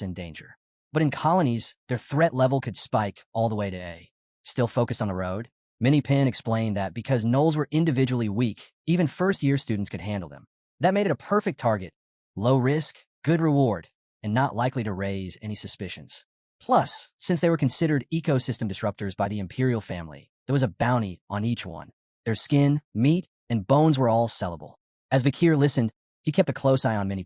A: in danger. But in colonies, their threat level could spike all the way to A. Still focused on the road, Minnie explained that because gnolls were individually weak, even first-year students could handle them. That made it a perfect target. Low risk, good reward, and not likely to raise any suspicions. Plus, since they were considered ecosystem disruptors by the imperial family, there was a bounty on each one. Their skin, meat, and bones were all sellable. As Vakir listened, he kept a close eye on Minnie.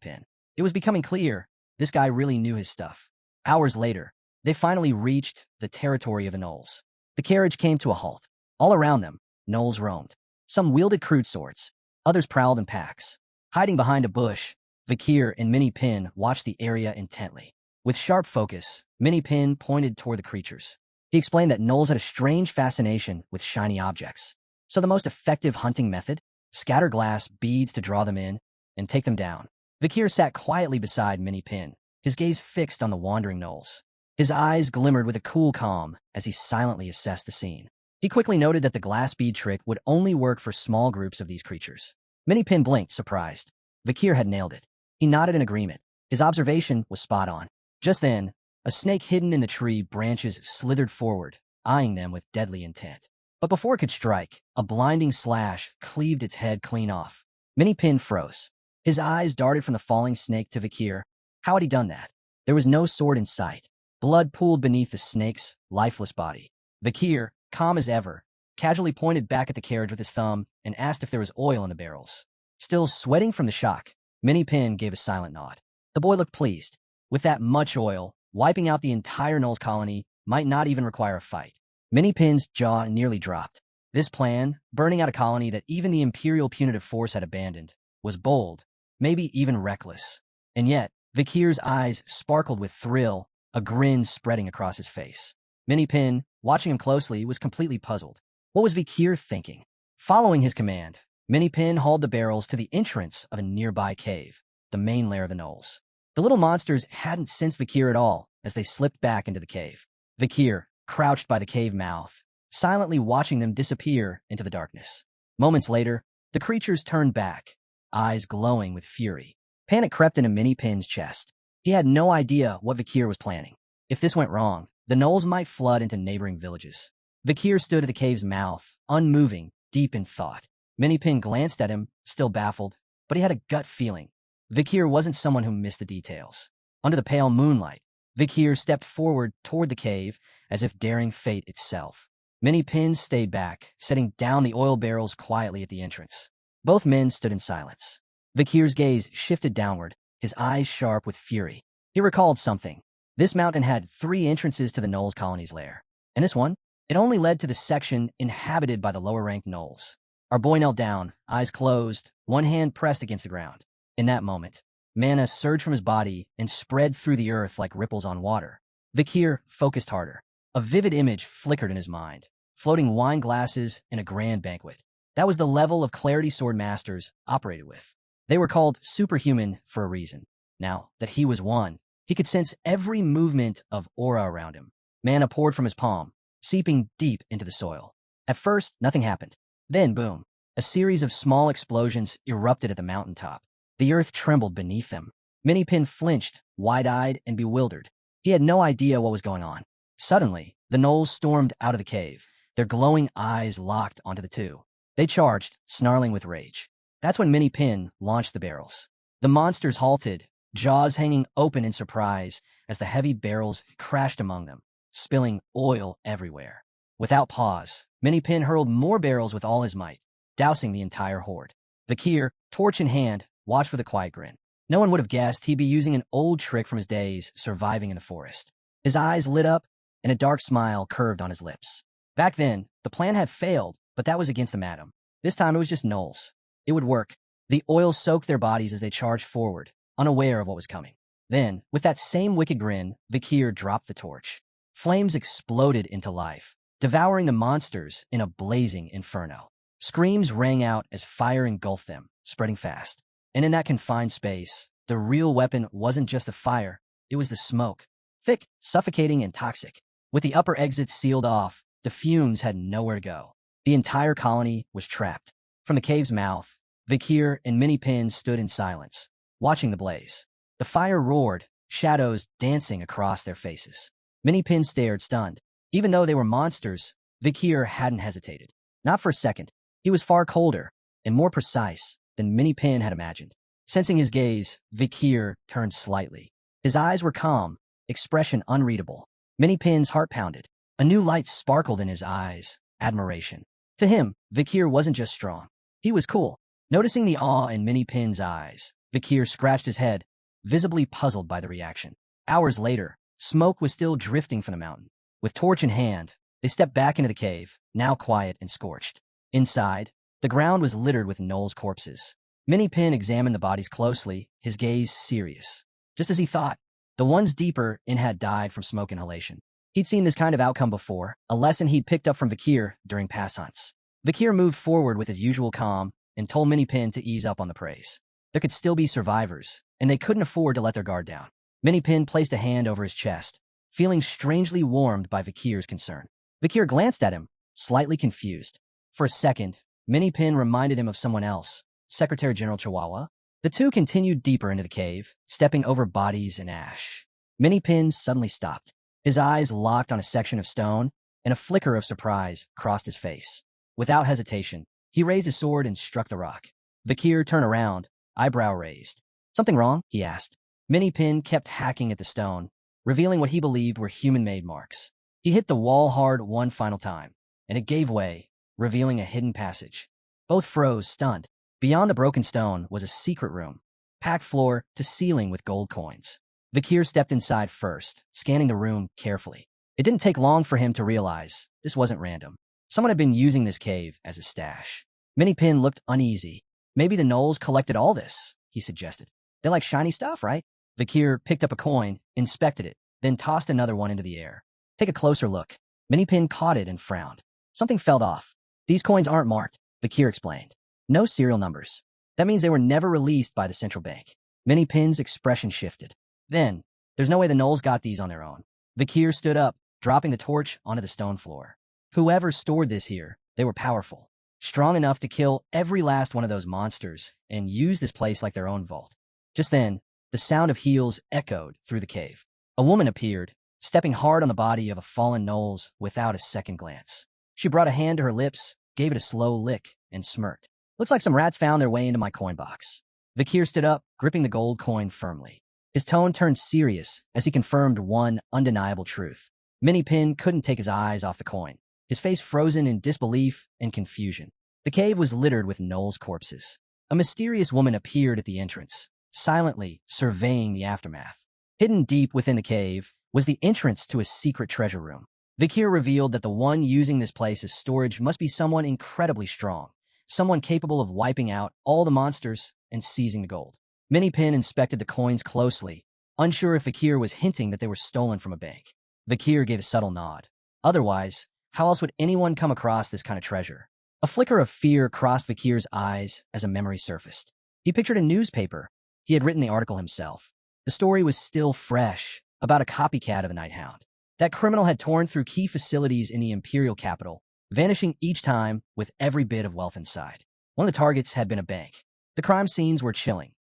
A: It was becoming clear, this guy really knew his stuff. Hours later, they finally reached the territory of the gnolls. The carriage came to a halt. All around them, gnolls roamed. Some wielded crude swords, others prowled in packs. Hiding behind a bush, Vakir and Minnie watched the area intently. With sharp focus, Minnie pointed toward the creatures. He explained that gnolls had a strange fascination with shiny objects. So the most effective hunting method? Scatter glass beads to draw them in and take them down. Vakir sat quietly beside Minnie Pin, his gaze fixed on the wandering gnolls. His eyes glimmered with a cool calm as he silently assessed the scene. He quickly noted that the glass bead trick would only work for small groups of these creatures. Minnie Pin blinked, surprised. Vakir had nailed it. He nodded in agreement. His observation was spot on. Just then, a snake hidden in the tree branches slithered forward, eyeing them with deadly intent. But before it could strike, a blinding slash cleaved its head clean off. Minnie Pin froze. His eyes darted from the falling snake to Vakir. How had he done that? There was no sword in sight. Blood pooled beneath the snake's lifeless body. Vakir, calm as ever, casually pointed back at the carriage with his thumb and asked if there was oil in the barrels. Still sweating from the shock, Minnie Pin gave a silent nod. The boy looked pleased. With that much oil, wiping out the entire Gnoll's colony might not even require a fight. Minnie Pin's jaw nearly dropped. This plan, burning out a colony that even the Imperial Punitive Force had abandoned, was bold, maybe even reckless. And yet, Vakir's eyes sparkled with thrill, a grin spreading across his face. Minnie Pin, watching him closely, was completely puzzled. What was Vakir thinking? Following his command, Minnie Pin hauled the barrels to the entrance of a nearby cave, the main lair of the gnolls. The little monsters hadn't sensed Vakir at all as they slipped back into the cave. Vakir, crouched by the cave mouth, silently watching them disappear into the darkness. Moments later, the creatures turned back, eyes glowing with fury. Panic crept into Minnie Pin's chest. He had no idea what Vakir was planning. If this went wrong, the gnolls might flood into neighboring villages. Vakir stood at the cave's mouth, unmoving, deep in thought. Minnie Pin glanced at him, still baffled, but he had a gut feeling. Vakir wasn't someone who missed the details. Under the pale moonlight, Vakir stepped forward toward the cave as if daring fate itself. Minnie Pin stayed back, setting down the oil barrels quietly at the entrance. Both men stood in silence. Vakir's gaze shifted downward, his eyes sharp with fury. He recalled something. This mountain had 3 entrances to the Gnoll's colony's lair. And this one? It only led to the section inhabited by the lower-ranked Gnolls. Our boy knelt down, eyes closed, one hand pressed against the ground. In that moment, mana surged from his body and spread through the earth like ripples on water. Vakir focused harder. A vivid image flickered in his mind, floating wine glasses in a grand banquet. That was the level of clarity sword masters operated with. They were called superhuman for a reason. Now that he was one, he could sense every movement of aura around him. Mana poured from his palm, seeping deep into the soil. At first, nothing happened. Then, boom, a series of small explosions erupted at the mountaintop. The earth trembled beneath them. Minnie Pin flinched, wide-eyed and bewildered. He had no idea what was going on. Suddenly, the gnolls stormed out of the cave, their glowing eyes locked onto the two. They charged, snarling with rage. That's when Minnie Pin launched the barrels. The monsters halted, jaws hanging open in surprise as the heavy barrels crashed among them, spilling oil everywhere. Without pause, Minnie Pin hurled more barrels with all his might, dousing the entire horde. Vakir, torch in hand, watched with a quiet grin. No one would have guessed he'd be using an old trick from his days surviving in the forest. His eyes lit up, and a dark smile curved on his lips. Back then, the plan had failed, but that was against the madam. This time it was just gnolls. It would work. The oil soaked their bodies as they charged forward, unaware of what was coming. Then, with that same wicked grin, Vakir dropped the torch. Flames exploded into life, devouring the monsters in a blazing inferno. Screams rang out as fire engulfed them, spreading fast. And in that confined space, the real weapon wasn't just the fire, it was the smoke. Thick, suffocating, and toxic. With the upper exits sealed off, the fumes had nowhere to go. The entire colony was trapped. From the cave's mouth, Vakir and Minnie Pin stood in silence, watching the blaze. The fire roared, shadows dancing across their faces. Minnie Pin stared, stunned. Even though they were monsters, Vakir hadn't hesitated. Not for a second. He was far colder and more precise than Minnie Pin had imagined. Sensing his gaze, Vakir turned slightly. His eyes were calm, expression unreadable. Minnie Pin's heart pounded. A new light sparkled in his eyes, admiration. To him, Vakir wasn't just strong. He was cool. Noticing the awe in Minnie Pin's eyes, Vakir scratched his head, visibly puzzled by the reaction. Hours later, smoke was still drifting from the mountain. With torch in hand, they stepped back into the cave, now quiet and scorched. Inside, the ground was littered with gnolls' corpses. Minnie Pin examined the bodies closely, his gaze serious. Just as he thought, the ones deeper in had died from smoke inhalation. He'd seen this kind of outcome before, a lesson he'd picked up from Vakir during past hunts. Vakir moved forward with his usual calm and told Minnie Pin to ease up on the praise. There could still be survivors, and they couldn't afford to let their guard down. Minipin placed a hand over his chest, feeling strangely warmed by Vakir's concern. Vakir glanced at him, slightly confused. For a second, Minipin reminded him of someone else, Secretary General Chihuahua. The two continued deeper into the cave, stepping over bodies and ash. Minipin suddenly stopped. His eyes locked on a section of stone, and a flicker of surprise crossed his face. Without hesitation, he raised his sword and struck the rock. Vakir turned around, eyebrow raised. "Something wrong?" he asked. Minipin kept hacking at the stone, revealing what he believed were human-made marks. He hit the wall hard one final time, and it gave way, revealing a hidden passage. Both froze, stunned. Beyond the broken stone was a secret room, packed floor to ceiling with gold coins. Vakir stepped inside first, scanning the room carefully. It didn't take long for him to realize this wasn't random. Someone had been using this cave as a stash. Minipin looked uneasy. "Maybe the gnolls collected all this," he suggested. "They like shiny stuff, right?" Vakir picked up a coin, inspected it, then tossed another one into the air. "Take a closer look." Minipin caught it and frowned. Something fell off. "These coins aren't marked," Vakir explained. "No serial numbers. That means they were never released by the central bank." Minipin's expression shifted. "Then, there's no way the gnolls got these on their own." Vakir stood up, dropping the torch onto the stone floor. Whoever stored this here, they were powerful, strong enough to kill every last one of those monsters and use this place like their own vault. Just then, the sound of heels echoed through the cave. A woman appeared, stepping hard on the body of a fallen gnolls without a second glance. She brought a hand to her lips, gave it a slow lick, and smirked. "Looks like some rats found their way into my coin box." Vakir stood up, gripping the gold coin firmly. His tone turned serious as he confirmed one undeniable truth. Minipin couldn't take his eyes off the coin, his face frozen in disbelief and confusion. The cave was littered with gnolls' corpses. A mysterious woman appeared at the entrance, silently surveying the aftermath. Hidden deep within the cave was the entrance to a secret treasure room. Vakir revealed that the one using this place as storage must be someone incredibly strong, someone capable of wiping out all the monsters and seizing the gold. Minipin inspected the coins closely, unsure if Vakir was hinting that they were stolen from a bank. Vakir gave a subtle nod. Otherwise, how else would anyone come across this kind of treasure? A flicker of fear crossed Vakir's eyes as a memory surfaced. He pictured a newspaper. He had written the article himself. The story was still fresh, about a copycat of a night hound. That criminal had torn through key facilities in the imperial capital, vanishing each time with every bit of wealth inside. One of the targets had been a bank. The crime scenes were chilling.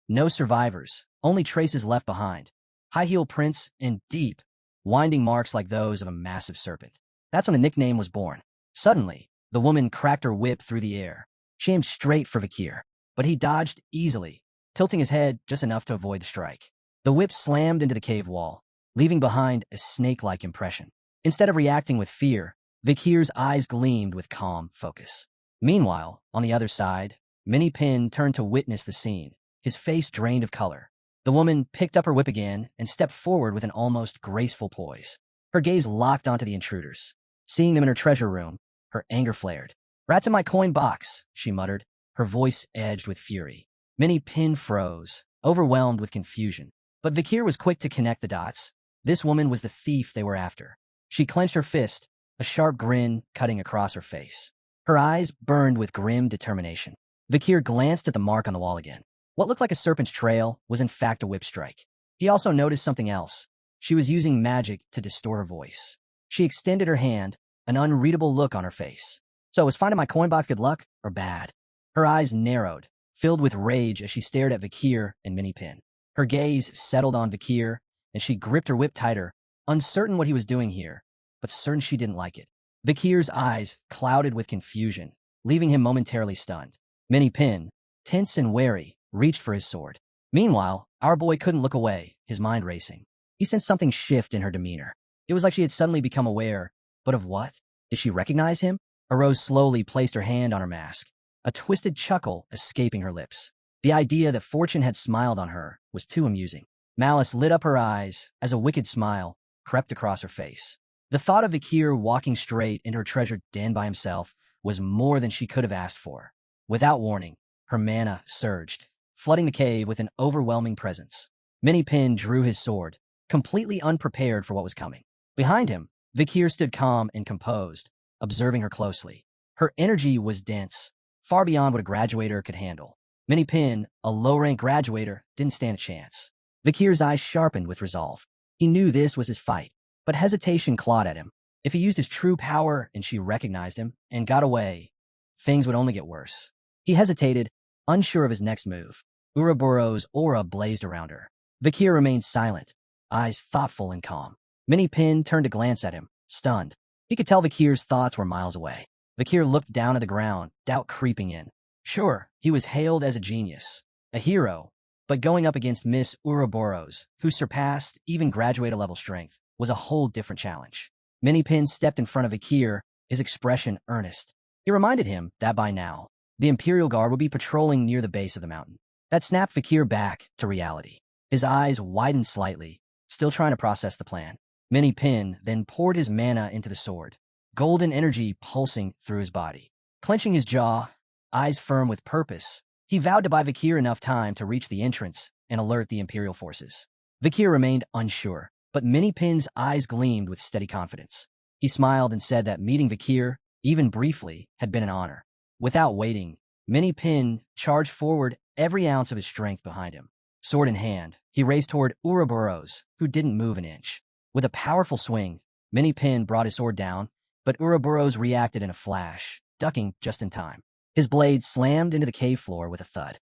A: No survivors, only traces left behind. High-heel prints and deep, winding marks like those of a massive serpent. That's when the nickname was born. Suddenly, the woman cracked her whip through the air. She aimed straight for Vakir, but he dodged easily, tilting his head just enough to avoid the strike. The whip slammed into the cave wall, leaving behind a snake-like impression. Instead of reacting with fear, Vakir's eyes gleamed with calm focus. Meanwhile, on the other side, Minipin turned to witness the scene, his face drained of color. The woman picked up her whip again and stepped forward with an almost graceful poise. Her gaze locked onto the intruders. Seeing them in her treasure room, her anger flared. "Rats in my coin box," she muttered, her voice edged with fury. Minipin froze, overwhelmed with confusion. But Vakir was quick to connect the dots. This woman was the thief they were after. She clenched her fist, a sharp grin cutting across her face. Her eyes burned with grim determination. Vakir glanced at the mark on the wall again. What looked like a serpent's trail was in fact a whip strike. He also noticed something else. She was using magic to distort her voice. She extended her hand, an unreadable look on her face. "So, was finding my coin box good luck or bad?" Her eyes narrowed, filled with rage as she stared at Vakir and Minipin. Her gaze settled on Vakir, and she gripped her whip tighter, uncertain what he was doing here, but certain she didn't like it. Vakir's eyes clouded with confusion, leaving him momentarily stunned. Minipin, tense and wary, reached for his sword. Meanwhile, our boy couldn't look away, his mind racing. He sensed something shift in her demeanor. It was like she had suddenly become aware. But of what? Did she recognize him? Rose slowly placed her hand on her mask, a twisted chuckle escaping her lips. The idea that fortune had smiled on her was too amusing. Malice lit up her eyes as a wicked smile crept across her face. The thought of Vakir walking straight into her treasured den by himself was more than she could have asked for. Without warning, her mana surged, flooding the cave with an overwhelming presence. Minipin drew his sword, completely unprepared for what was coming. Behind him, Vakir stood calm and composed, observing her closely. Her energy was dense, far beyond what a graduator could handle. Pin, a low-rank graduator, didn't stand a chance. Vakir's eyes sharpened with resolve. He knew this was his fight, but hesitation clawed at him. If he used his true power and she recognized him and got away, things would only get worse. He hesitated, unsure of his next move. Ouroboros' aura blazed around her. Vakir remained silent, eyes thoughtful and calm. Pin turned to glance at him, stunned. He could tell Vakir's thoughts were miles away. Vakir looked down at the ground, doubt creeping in. Sure, he was hailed as a genius, a hero, but going up against Miss Ouroboros, who surpassed even graduate-level strength, was a whole different challenge. Pin stepped in front of Vakir, his expression earnest. He reminded him that by now, the Imperial Guard would be patrolling near the base of the mountain. That snapped Vakir back to reality. His eyes widened slightly, still trying to process the plan. Pin then poured his mana into the sword, golden energy pulsing through his body. Clenching his jaw, eyes firm with purpose, he vowed to buy Vakir enough time to reach the entrance and alert the Imperial forces. Vakir remained unsure, but Pin's eyes gleamed with steady confidence. He smiled and said that meeting Vakir, even briefly, had been an honor. Without waiting, Pin charged forward, every ounce of his strength behind him. Sword in hand, he raced toward Ouroboros, who didn't move an inch. With a powerful swing, Pin brought his sword down, but Ouroboros reacted in a flash, ducking just in time. His blade slammed into the cave floor with a thud.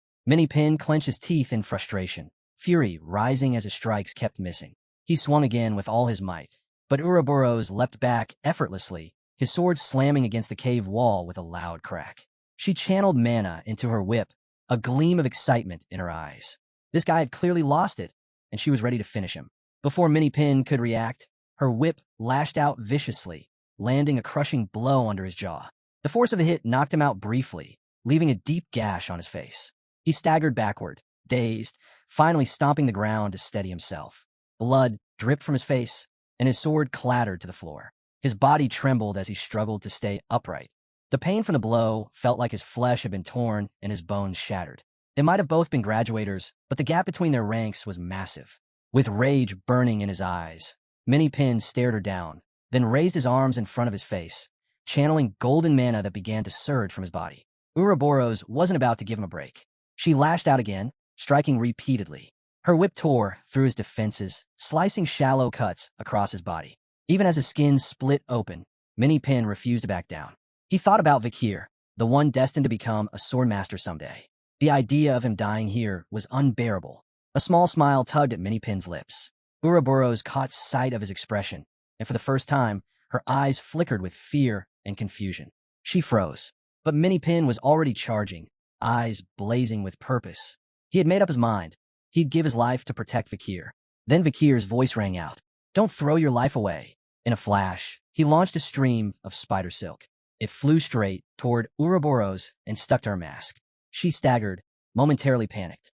A: Pin clenched his teeth in frustration, fury rising as his strikes kept missing. He swung again with all his might, but Ouroboros leapt back effortlessly, his sword slamming against the cave wall with a loud crack. She channeled mana into her whip, a gleam of excitement in her eyes. This guy had clearly lost it, and she was ready to finish him. Before Pin could react, her whip lashed out viciously, landing a crushing blow under his jaw. The force of the hit knocked him out briefly, leaving a deep gash on his face. He staggered backward, dazed, finally stomping the ground to steady himself. Blood dripped from his face, and his sword clattered to the floor. His body trembled as he struggled to stay upright. The pain from the blow felt like his flesh had been torn and his bones shattered. They might have both been graduators, but the gap between their ranks was massive. With rage burning in his eyes, Pin stared her down, then raised his arms in front of his face, channeling golden mana that began to surge from his body. Ouroboros wasn't about to give him a break. She lashed out again, striking repeatedly. Her whip tore through his defenses, slicing shallow cuts across his body. Even as his skin split open, Pin refused to back down. He thought about Vakir, the one destined to become a swordmaster someday. The idea of him dying here was unbearable. A small smile tugged at Pin's lips. Ouroboros caught sight of his expression, and for the first time, her eyes flickered with fear and confusion. She froze, but Pin was already charging, eyes blazing with purpose. He had made up his mind. He'd give his life to protect Vakir. Then Vakir's voice rang out. "Don't throw your life away." In a flash, he launched a stream of spider silk. It flew straight toward Ouroboros and stuck to her mask. She staggered, momentarily panicked.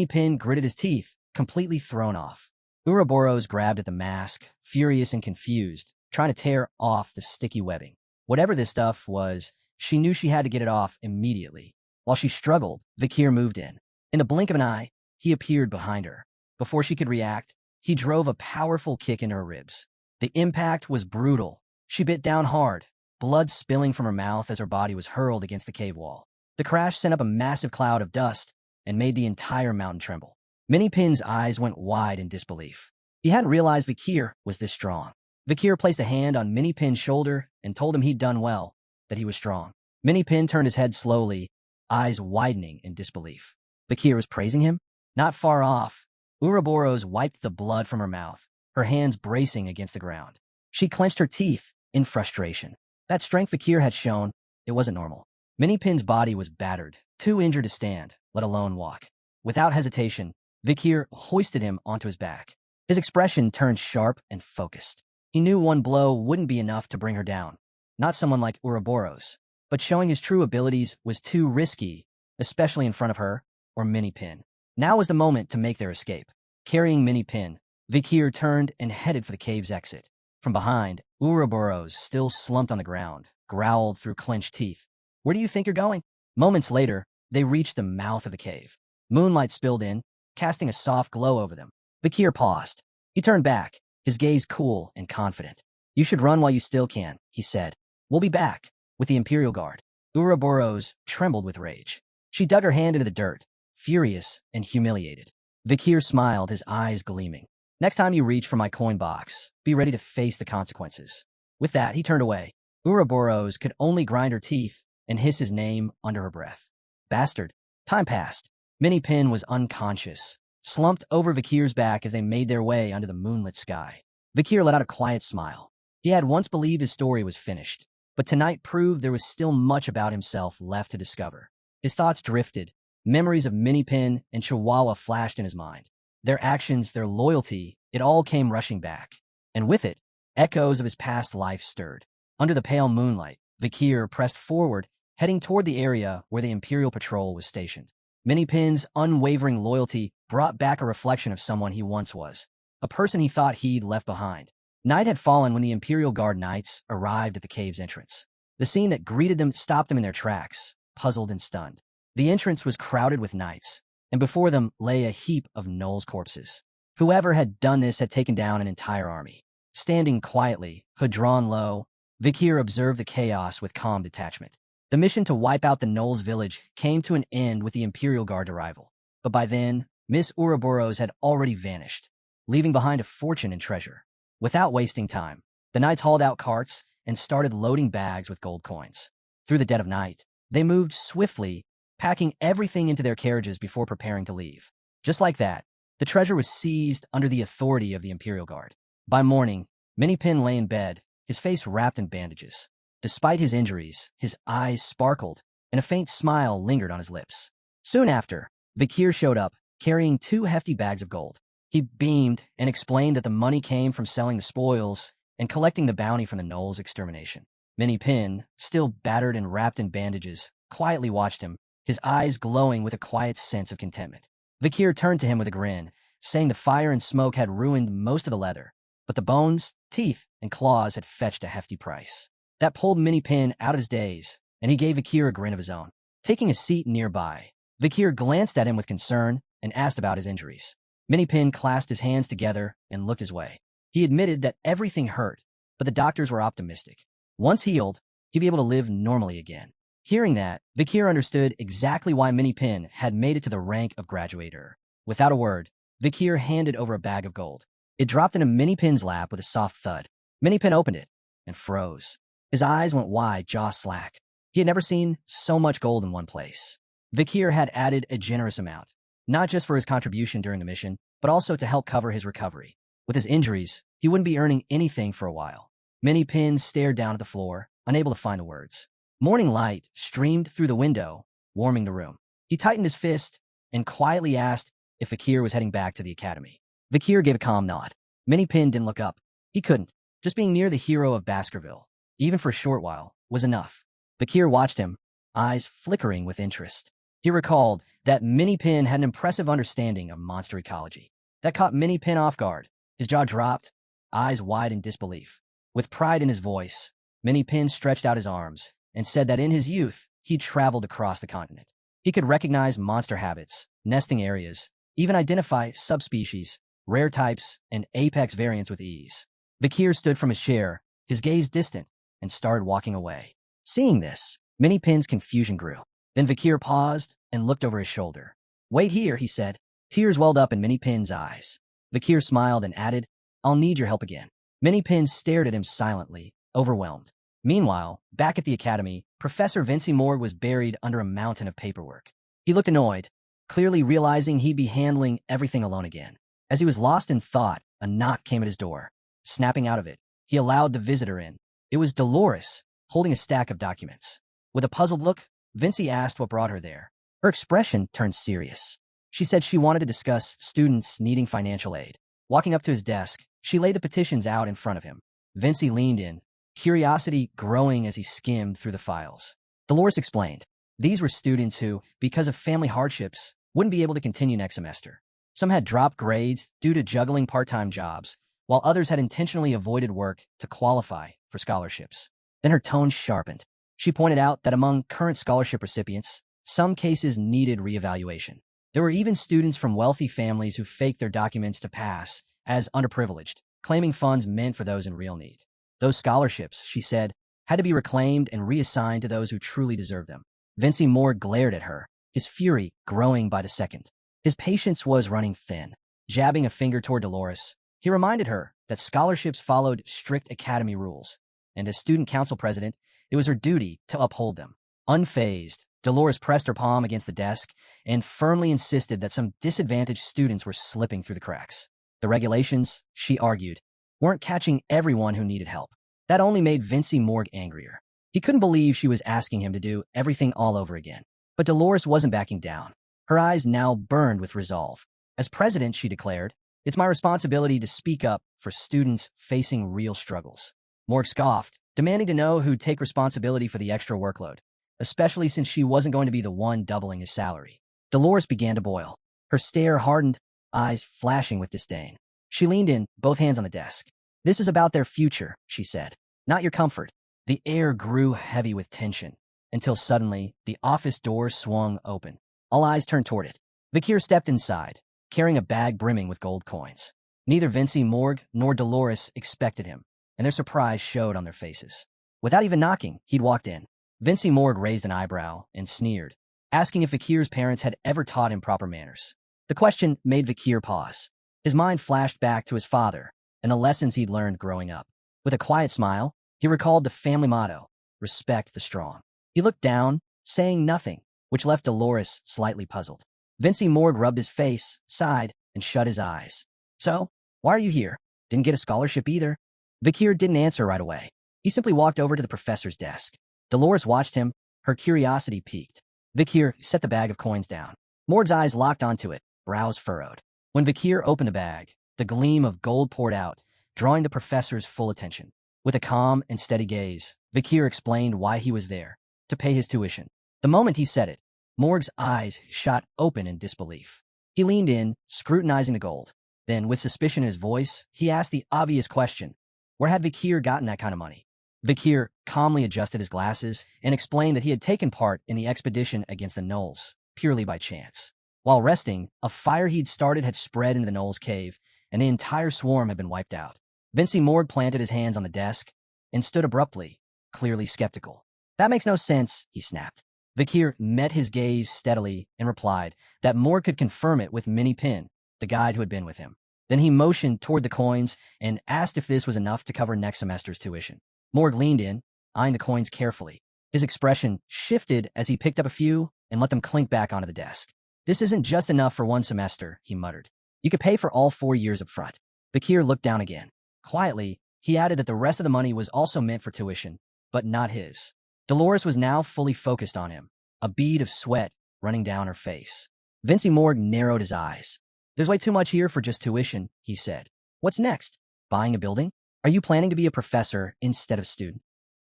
A: Pin gritted his teeth, completely thrown off. Ouroboros grabbed at the mask, furious and confused, trying to tear off the sticky webbing. Whatever this stuff was, she knew she had to get it off immediately. While she struggled, Vakir moved in. In the blink of an eye, he appeared behind her. Before she could react, he drove a powerful kick into her ribs. The impact was brutal. She bit down hard, blood spilling from her mouth as her body was hurled against the cave wall. The crash sent up a massive cloud of dust and made the entire mountain tremble. Pin's eyes went wide in disbelief. He hadn't realized Vakir was this strong. Vakir placed a hand on Pin's shoulder and told him he'd done well, that he was strong. Pin turned his head slowly, eyes widening in disbelief. Vakir was praising him? Not far off. Ouroboros wiped the blood from her mouth, her hands bracing against the ground. She clenched her teeth in frustration. That strength Vakir had shown, it wasn't normal. Pin's body was battered, too injured to stand, let alone walk. Without hesitation, Vakir hoisted him onto his back. His expression turned sharp and focused. He knew one blow wouldn't be enough to bring her down. Not someone like Ouroboros. But showing his true abilities was too risky, especially in front of her or Pin. Now was the moment to make their escape. Carrying Pin, Vakir turned and headed for the cave's exit. From behind, Ouroboros, still slumped on the ground, growled through clenched teeth. "Where do you think you're going?" Moments later, they reached the mouth of the cave. Moonlight spilled in, casting a soft glow over them. Vakir paused. He turned back, his gaze cool and confident. "You should run while you still can," he said. "We'll be back with the Imperial Guard." Ouroboros trembled with rage. She dug her hand into the dirt, furious and humiliated. Vakir smiled, his eyes gleaming. Next time you reach for my coin box, be ready to face the consequences. With that, he turned away. Ouroboros could only grind her teeth and hiss his name under her breath. Bastard. Time passed. Minnie Pin was unconscious, slumped over Vakir's back as they made their way under the moonlit sky. Vakir let out a quiet smile. He had once believed his story was finished, but tonight proved there was still much about himself left to discover. His thoughts drifted. Memories of Minnie Pin and Chihuahua flashed in his mind. Their actions, their loyalty, it all came rushing back. And with it, echoes of his past life stirred. Under the pale moonlight, Vakir pressed forward, heading toward the area where the Imperial Patrol was stationed. Minnie Pin's unwavering loyalty brought back a reflection of someone he once was, a person he thought he'd left behind. Night had fallen when the Imperial Guard Knights arrived at the cave's entrance. The scene that greeted them stopped them in their tracks, puzzled and stunned. The entrance was crowded with knights, and before them lay a heap of gnolls' corpses. Whoever had done this had taken down an entire army. Standing quietly, hood drawn low, Vakir observed the chaos with calm detachment. The mission to wipe out the gnolls' village came to an end with the Imperial Guard arrival. But by then, Miss Ouroboros had already vanished, leaving behind a fortune in treasure. Without wasting time, the knights hauled out carts and started loading bags with gold coins. Through the dead of night, they moved swiftly, packing everything into their carriages before preparing to leave. Just like that, the treasure was seized under the authority of the Imperial Guard. By morning, Minnie Pin lay in bed, his face wrapped in bandages. Despite his injuries, his eyes sparkled, and a faint smile lingered on his lips. Soon after, Vakir showed up, carrying 2 hefty bags of gold. He beamed and explained that the money came from selling the spoils and collecting the bounty from the gnolls' extermination. Minnie Pin, still battered and wrapped in bandages, quietly watched him, his eyes glowing with a quiet sense of contentment. Vakir turned to him with a grin, saying the fire and smoke had ruined most of the leather, but the bones, teeth, and claws had fetched a hefty price. That pulled Minnie Pin out of his daze, and he gave Vakir a grin of his own. Taking a seat nearby, Vakir glanced at him with concern and asked about his injuries. Minnie Pin clasped his hands together and looked his way. He admitted that everything hurt, but the doctors were optimistic. Once healed, he'd be able to live normally again. Hearing that, Vakir understood exactly why Minnie Pin had made it to the rank of graduator. Without a word, Vakir handed over a bag of gold. It dropped into Minnie Pin's lap with a soft thud. Minnie Pin opened it and froze. His eyes went wide, jaw slack. He had never seen so much gold in one place. Vakir had added a generous amount, not just for his contribution during the mission, but also to help cover his recovery. With his injuries, he wouldn't be earning anything for a while. Minnie Pin stared down at the floor, unable to find the words. Morning light streamed through the window, warming the room. He tightened his fist and quietly asked if Vakir was heading back to the academy. Vakir gave a calm nod. Minnie Pin didn't look up. He couldn't. Just being near the hero of Baskerville, even for a short while, was enough. Vakir watched him, eyes flickering with interest. He recalled that Minnie Pin had an impressive understanding of monster ecology. That caught Minnie Pin off guard. His jaw dropped, eyes wide in disbelief. With pride in his voice, Minnie Pin stretched out his arms and said that in his youth, he'd traveled across the continent. He could recognize monster habits, nesting areas, even identify subspecies, rare types, and apex variants with ease. Vakir stood from his chair, his gaze distant, and started walking away. Seeing this, Minnie Pin's confusion grew. Then Vakir paused and looked over his shoulder. "Wait here," he said. Tears welled up in Minnie Pin's eyes. Vakir smiled and added, "I'll need your help again." Minnie Pin stared at him silently, overwhelmed. Meanwhile, back at the academy, Professor Vinci Morg was buried under a mountain of paperwork. He looked annoyed, clearly realizing he'd be handling everything alone again. As he was lost in thought, a knock came at his door. Snapping out of it, he allowed the visitor in. It was Dolores, holding a stack of documents. With a puzzled look, Vinci asked what brought her there. Her expression turned serious. She said she wanted to discuss students needing financial aid. Walking up to his desk, she laid the petitions out in front of him. Vinci leaned in, curiosity growing as he skimmed through the files. Dolores explained. These were students who, because of family hardships, wouldn't be able to continue next semester. Some had dropped grades due to juggling part-time jobs, while others had intentionally avoided work to qualify for scholarships. Then her tone sharpened. She pointed out that among current scholarship recipients, some cases needed reevaluation. There were even students from wealthy families who faked their documents to pass as underprivileged, claiming funds meant for those in real need. Those scholarships, she said, had to be reclaimed and reassigned to those who truly deserved them. Vinci Morg glared at her, his fury growing by the second. His patience was running thin. Jabbing a finger toward Dolores, he reminded her that scholarships followed strict academy rules, and as student council president, it was her duty to uphold them. Unfazed, Dolores pressed her palm against the desk and firmly insisted that some disadvantaged students were slipping through the cracks. The regulations, she argued, weren't catching everyone who needed help. That only made Morg angrier. He couldn't believe she was asking him to do everything all over again. But Dolores wasn't backing down. Her eyes now burned with resolve. As president, she declared, it's my responsibility to speak up for students facing real struggles. Morg scoffed, demanding to know who'd take responsibility for the extra workload, especially since she wasn't going to be the one doubling his salary. Dolores began to boil. Her stare hardened, eyes flashing with disdain. She leaned in, both hands on the desk. This is about their future, she said, not your comfort. The air grew heavy with tension, until suddenly the office door swung open. All eyes turned toward it. Vakir stepped inside, carrying a bag brimming with gold coins. Neither Morg nor Dolores expected him, and their surprise showed on their faces. Without even knocking, he'd walked in. Morg raised an eyebrow and sneered, asking if Vakir's parents had ever taught him proper manners. The question made Vakir pause. His mind flashed back to his father and the lessons he'd learned growing up. With a quiet smile, he recalled the family motto, respect the strong. He looked down, saying nothing, which left Dolores slightly puzzled. Morg rubbed his face, sighed, and shut his eyes. So, why are you here? Didn't get a scholarship either? Vakir didn't answer right away. He simply walked over to the professor's desk. Dolores watched him, her curiosity piqued. Vakir set the bag of coins down. Morg's eyes locked onto it, brows furrowed. When Vakir opened the bag, the gleam of gold poured out, drawing the professor's full attention. With a calm and steady gaze, Vakir explained why he was there, to pay his tuition. The moment he said it, Morg's eyes shot open in disbelief. He leaned in, scrutinizing the gold. Then, with suspicion in his voice, he asked the obvious question. Where had Vakir gotten that kind of money? Vakir calmly adjusted his glasses and explained that he had taken part in the expedition against the gnolls, purely by chance. While resting, a fire he'd started had spread into the gnolls' cave, and the entire swarm had been wiped out. Morg planted his hands on the desk and stood abruptly, clearly skeptical. That makes no sense, he snapped. Vakir met his gaze steadily and replied that Morg could confirm it with Minnie Pin, the guide who had been with him. Then he motioned toward the coins and asked if this was enough to cover next semester's tuition. Morg leaned in, eyeing the coins carefully. His expression shifted as he picked up a few and let them clink back onto the desk. This isn't just enough for one semester, he muttered. You could pay for all 4 years up front. Vakir looked down again. Quietly, he added that the rest of the money was also meant for tuition, but not his. Dolores was now fully focused on him, a bead of sweat running down her face. Morg narrowed his eyes. There's way too much here for just tuition, he said. What's next? Buying a building? Are you planning to be a professor instead of student?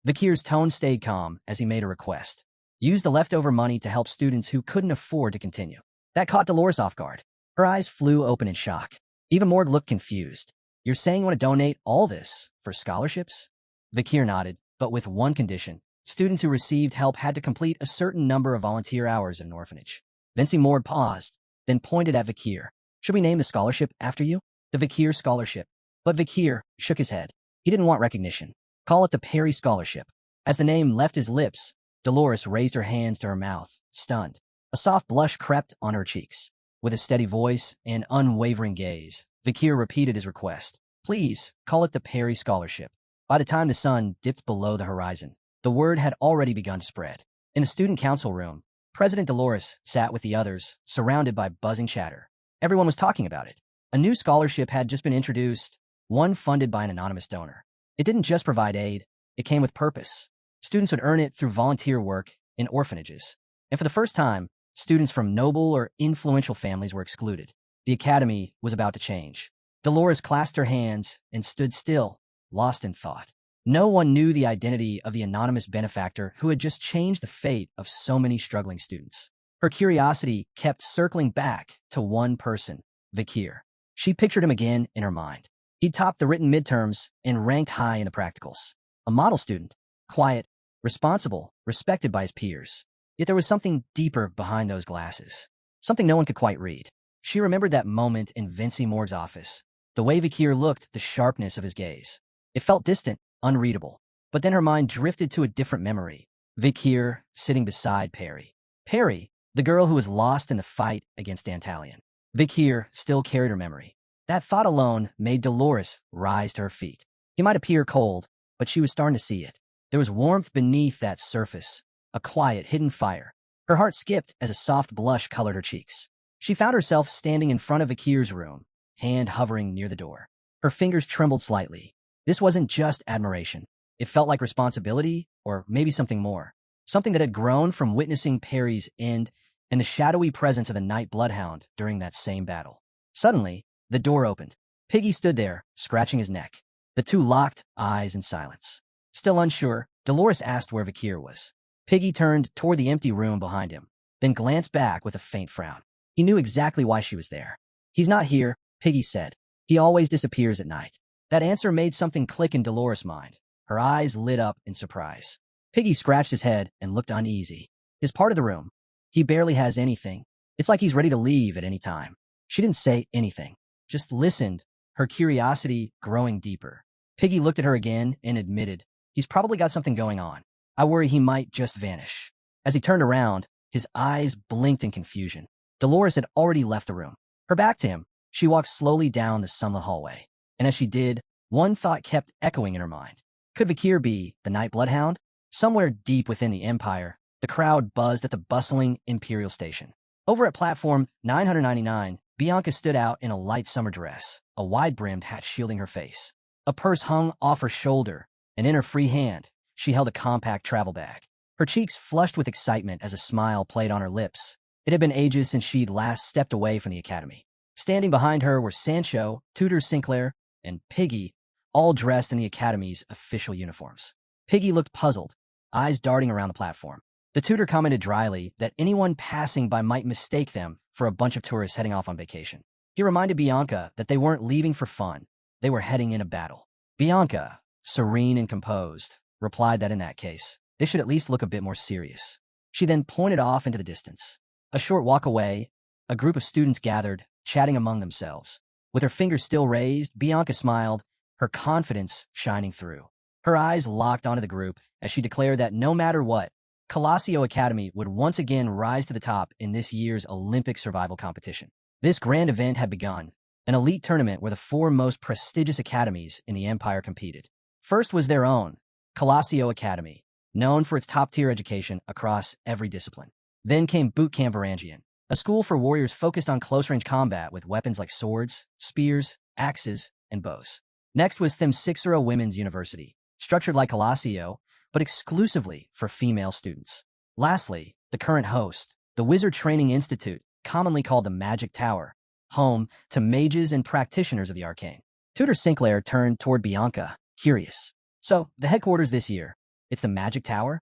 A: Vakir's tone stayed calm as he made a request. Use the leftover money to help students who couldn't afford to continue. That caught Dolores off guard. Her eyes flew open in shock. Even Morg looked confused. You're saying you want to donate all this for scholarships? Vakir nodded, but with one condition. Students who received help had to complete a certain number of volunteer hours at an orphanage. Morg paused, then pointed at Vakir. Should we name the scholarship after you? The Vakir Scholarship. But Vakir shook his head. He didn't want recognition. Call it the Perry Scholarship. As the name left his lips, Dolores raised her hands to her mouth, stunned. A soft blush crept on her cheeks. With a steady voice and unwavering gaze, Vakir repeated his request. Please, call it the Perry Scholarship. By the time the sun dipped below the horizon, the word had already begun to spread. In the student council room, President Dolores sat with the others, surrounded by buzzing chatter. Everyone was talking about it. A new scholarship had just been introduced, one funded by an anonymous donor. It didn't just provide aid, it came with purpose. Students would earn it through volunteer work in orphanages. And for the first time, students from noble or influential families were excluded. The academy was about to change. Dolores clasped her hands and stood still, lost in thought. No one knew the identity of the anonymous benefactor who had just changed the fate of so many struggling students. Her curiosity kept circling back to one person, Vakir. She pictured him again in her mind. He'd topped the written midterms and ranked high in the practicals. A model student, quiet, responsible, respected by his peers. Yet there was something deeper behind those glasses, something no one could quite read. She remembered that moment in Morg's office, the way Vakir looked, the sharpness of his gaze. It felt distant, unreadable. But then her mind drifted to a different memory. Vakir sitting beside Perry. Perry, the girl who was lost in the fight against Dantalion. Vakir still carried her memory. That thought alone made Dolores rise to her feet. He might appear cold, but she was starting to see it. There was warmth beneath that surface, a quiet, hidden fire. Her heart skipped as a soft blush colored her cheeks. She found herself standing in front of Vakir's room, hand hovering near the door. Her fingers trembled slightly. This wasn't just admiration. It felt like responsibility, or maybe something more. Something that had grown from witnessing Perry's end and the shadowy presence of the Night Bloodhound during that same battle. Suddenly, the door opened. Piggy stood there, scratching his neck. The two locked eyes in silence. Still unsure, Dolores asked where Vakir was. Piggy turned toward the empty room behind him, then glanced back with a faint frown. He knew exactly why she was there. "He's not here," Piggy said. "He always disappears at night." That answer made something click in Dolores' mind. Her eyes lit up in surprise. Piggy scratched his head and looked uneasy. His part of the room. He barely has anything. It's like he's ready to leave at any time. She didn't say anything, just listened, her curiosity growing deeper. Piggy looked at her again and admitted, "He's probably got something going on. I worry he might just vanish." As he turned around, his eyes blinked in confusion. Dolores had already left the room. Her back to him, she walked slowly down the sunlit hallway. And as she did, one thought kept echoing in her mind. Could Vakir be the Night Bloodhound? Somewhere deep within the Empire, the crowd buzzed at the bustling Imperial station. Over at platform 999, Bianca stood out in a light summer dress, a wide-brimmed hat shielding her face. A purse hung off her shoulder, and in her free hand, she held a compact travel bag. Her cheeks flushed with excitement as a smile played on her lips. It had been ages since she'd last stepped away from the academy. Standing behind her were Sancho, Tutor Sinclair, and Piggy, all dressed in the academy's official uniforms. Piggy looked puzzled, eyes darting around the platform. The tutor commented dryly that anyone passing by might mistake them for a bunch of tourists heading off on vacation. He reminded Bianca that they weren't leaving for fun. They were heading in a battle. Bianca, serene and composed, replied that in that case, they should at least look a bit more serious. She then pointed off into the distance. A short walk away, a group of students gathered, chatting among themselves. With her fingers still raised, Bianca smiled, her confidence shining through. Her eyes locked onto the group as she declared that no matter what, Colosseo Academy would once again rise to the top in this year's Olympic survival competition. This grand event had begun, an elite tournament where the four most prestigious academies in the Empire competed. First was their own, Colosseo Academy, known for its top-tier education across every discipline. Then came Boot Camp Varangian, a school for warriors focused on close-range combat with weapons like swords, spears, axes, and bows. Next was Themsixera Women's University, structured like Colosseo, but exclusively for female students. Lastly, the current host, the Wizard Training Institute, commonly called the Magic Tower, home to mages and practitioners of the arcane. Tutor Sinclair turned toward Bianca, curious. "So, the headquarters this year, it's the Magic Tower?"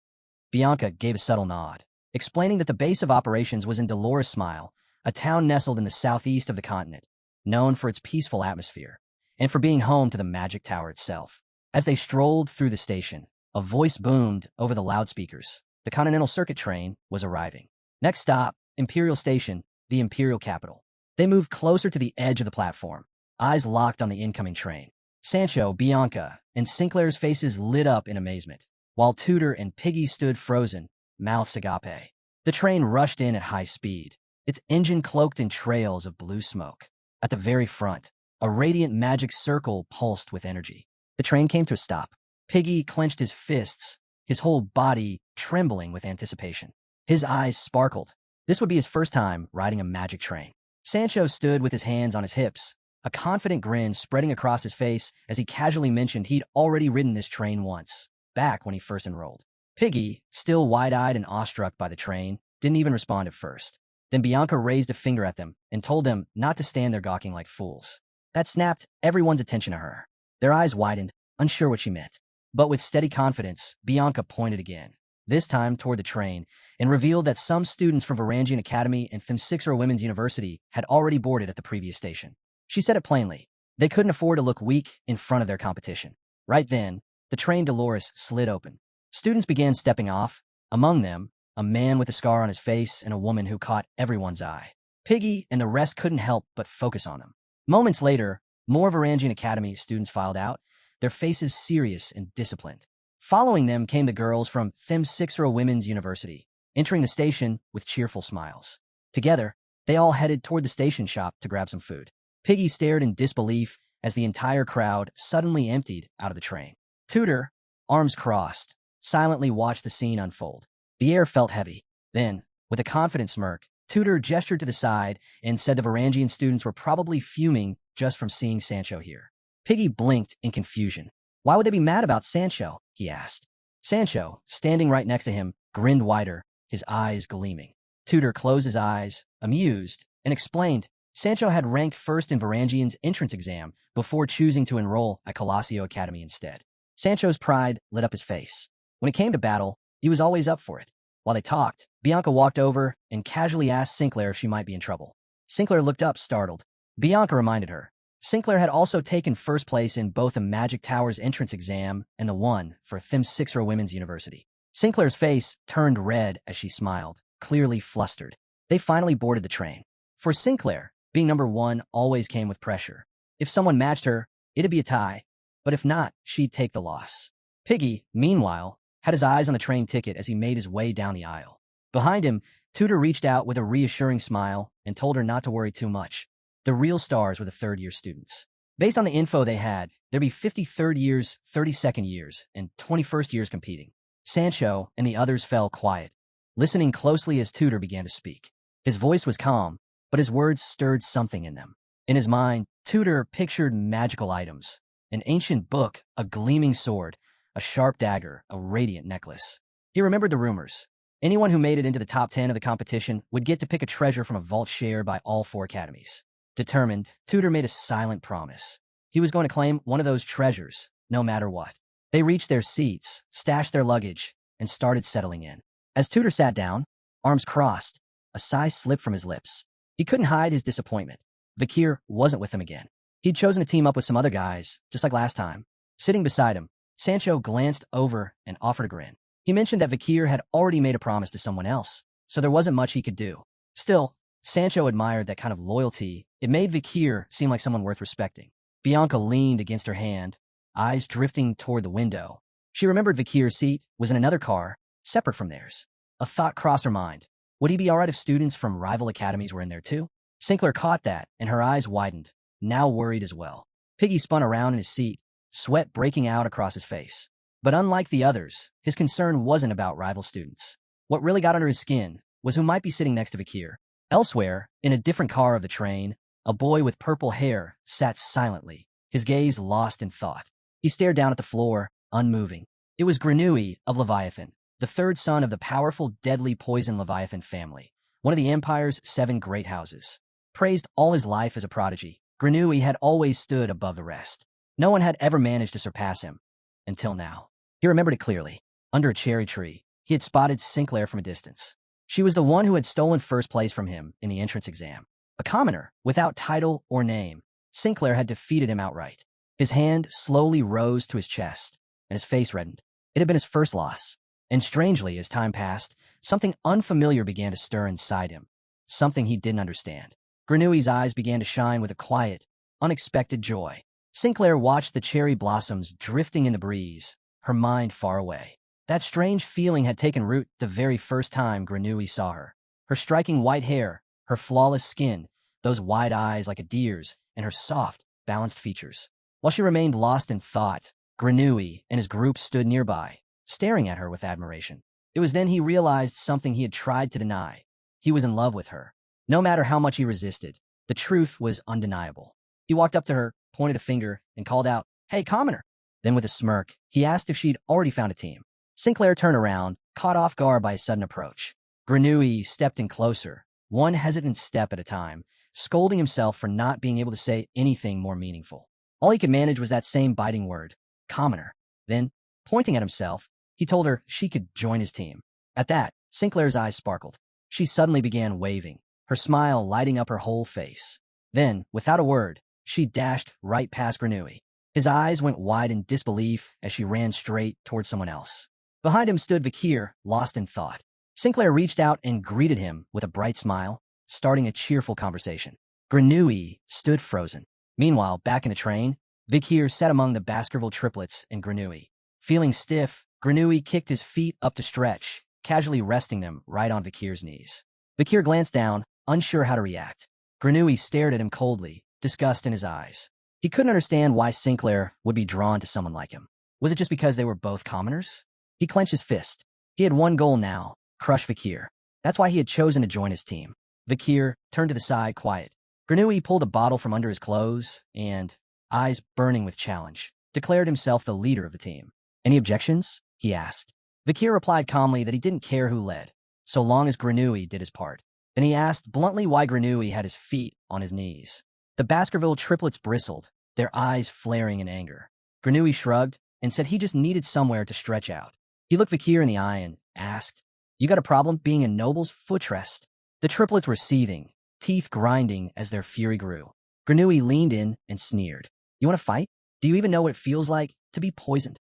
A: Bianca gave a subtle nod, explaining that the base of operations was in Dolores Smile, a town nestled in the southeast of the continent, known for its peaceful atmosphere, and for being home to the Magic Tower itself. As they strolled through the station, a voice boomed over the loudspeakers. The Continental Circuit train was arriving. Next stop, Imperial Station, the Imperial capital. They moved closer to the edge of the platform, eyes locked on the incoming train. Sancho, Bianca, and Sinclair's faces lit up in amazement, while Tudor and Piggy stood frozen, mouths agape. The train rushed in at high speed, its engine cloaked in trails of blue smoke. At the very front, a radiant magic circle pulsed with energy. The train came to a stop. Piggy clenched his fists, his whole body trembling with anticipation. His eyes sparkled. This would be his first time riding a magic train. Sancho stood with his hands on his hips, a confident grin spreading across his face as he casually mentioned he'd already ridden this train once, back when he first enrolled. Piggy, still wide-eyed and awestruck by the train, didn't even respond at first. Then Bianca raised a finger at them and told them not to stand there gawking like fools. That snapped everyone's attention to her. Their eyes widened, unsure what she meant. But with steady confidence, Bianca pointed again, this time toward the train, and revealed that some students from Varangian Academy and Themsixera Women's University had already boarded at the previous station. She said it plainly. They couldn't afford to look weak in front of their competition. Right then, the train Dolores slid open. Students began stepping off, among them, a man with a scar on his face and a woman who caught everyone's eye. Piggy and the rest couldn't help but focus on them. Moments later, more Varangian Academy students filed out, their faces serious and disciplined. Following them came the girls from Themsixera Women's University, entering the station with cheerful smiles. Together, they all headed toward the station shop to grab some food. Piggy stared in disbelief as the entire crowd suddenly emptied out of the train. Tudor, arms crossed, silently watched the scene unfold. The air felt heavy. Then, with a confident smirk, Tudor gestured to the side and said the Varangian students were probably fuming just from seeing Sancho here. Piggy blinked in confusion. Why would they be mad about Sancho? He asked. Sancho, standing right next to him, grinned wider, his eyes gleaming. Tudor closed his eyes, amused, and explained Sancho had ranked first in Varangian's entrance exam before choosing to enroll at Colosio Academy instead. Sancho's pride lit up his face. When it came to battle, he was always up for it. While they talked, Bianca walked over and casually asked Sinclair if she might be in trouble. Sinclair looked up, startled. Bianca reminded her. Sinclair had also taken first place in both the Magic Tower's entrance exam and the one for Thim's Sixer Women's University. Sinclair's face turned red as she smiled, clearly flustered. They finally boarded the train. For Sinclair, being number one always came with pressure. If someone matched her, it'd be a tie, but if not, she'd take the loss. Piggy, meanwhile, had his eyes on the train ticket as he made his way down the aisle. Behind him, Tudor reached out with a reassuring smile and told her not to worry too much. The real stars were the third-year students. Based on the info they had, there'd be 50 third years, 30 second years, and 21st years competing. Sancho and the others fell quiet, listening closely as Tudor began to speak. His voice was calm, but his words stirred something in them. In his mind, Tudor pictured magical items, an ancient book, a gleaming sword, a sharp dagger, a radiant necklace. He remembered the rumors. Anyone who made it into the top 10 of the competition would get to pick a treasure from a vault shared by all four academies. Determined, Tudor made a silent promise. He was going to claim one of those treasures, no matter what. They reached their seats, stashed their luggage, and started settling in. As Tudor sat down, arms crossed, a sigh slipped from his lips. He couldn't hide his disappointment. Vakir wasn't with him again. He'd chosen to team up with some other guys, just like last time. Sitting beside him, Sancho glanced over and offered a grin. He mentioned that Vakir had already made a promise to someone else, so there wasn't much he could do. Still, Sancho admired that kind of loyalty. It made Vakir seem like someone worth respecting. Bianca leaned against her hand, eyes drifting toward the window. She remembered Vakir's seat was in another car, separate from theirs. A thought crossed her mind. Would he be all right if students from rival academies were in there too? Sinclair caught that, and her eyes widened, now worried as well. Piggy spun around in his seat, sweat breaking out across his face. But unlike the others, his concern wasn't about rival students. What really got under his skin was who might be sitting next to Vakir. Elsewhere, in a different car of the train, a boy with purple hair sat silently, his gaze lost in thought. He stared down at the floor, unmoving. It was Grenouille of Leviathan, the third son of the powerful, deadly poison Leviathan family, one of the Empire's 7 great houses. Praised all his life as a prodigy, Grenouille had always stood above the rest. No one had ever managed to surpass him, until now. He remembered it clearly. Under a cherry tree, he had spotted Sinclair from a distance. She was the one who had stolen first place from him in the entrance exam. A commoner, without title or name, Sinclair had defeated him outright. His hand slowly rose to his chest, and his face reddened. It had been his first loss. And strangely, as time passed, something unfamiliar began to stir inside him. Something he didn't understand. Grenouille's eyes began to shine with a quiet, unexpected joy. Sinclair watched the cherry blossoms drifting in the breeze, her mind far away. That strange feeling had taken root the very first time Grenouille saw her. Her striking white hair, her flawless skin, those wide eyes like a deer's, and her soft, balanced features. While she remained lost in thought, Grenouille and his group stood nearby, staring at her with admiration. It was then he realized something he had tried to deny. He was in love with her. No matter how much he resisted, the truth was undeniable. He walked up to her, pointed a finger, and called out, "Hey, commoner!" Then with a smirk, he asked if she'd already found a team. Sinclair turned around, caught off guard by his sudden approach. Grenouille stepped in closer, one hesitant step at a time, scolding himself for not being able to say anything more meaningful. All he could manage was that same biting word, commoner. Then, pointing at himself, he told her she could join his team. At that, Sinclair's eyes sparkled. She suddenly began waving, her smile lighting up her whole face. Then, without a word, she dashed right past Grenouille. His eyes went wide in disbelief as she ran straight towards someone else. Behind him stood Vakir, lost in thought. Sinclair reached out and greeted him with a bright smile, starting a cheerful conversation. Grenouille stood frozen. Meanwhile, back in the train, Vakir sat among the Baskerville triplets and Grenouille. Feeling stiff, Grenouille kicked his feet up to stretch, casually resting them right on Vakir's knees. Vakir glanced down, unsure how to react. Granui stared at him coldly, disgust in his eyes. He couldn't understand why Sinclair would be drawn to someone like him. Was it just because they were both commoners? He clenched his fist. He had one goal now, crush Vakir. That's why he had chosen to join his team. Vakir turned to the side, quiet. Granui pulled a bottle from under his clothes and, eyes burning with challenge, declared himself the leader of the team. Any objections? He asked. Vakir replied calmly that he didn't care who led, so long as Granui did his part. Then he asked bluntly why Granui had his feet on his knees. The Baskerville triplets bristled, their eyes flaring in anger. Granui shrugged and said he just needed somewhere to stretch out. He looked Vakir in the eye and asked, "You got a problem being a noble's footrest?" The triplets were seething, teeth grinding as their fury grew. Granui leaned in and sneered. "You want to fight? Do you even know what it feels like to be poisoned?"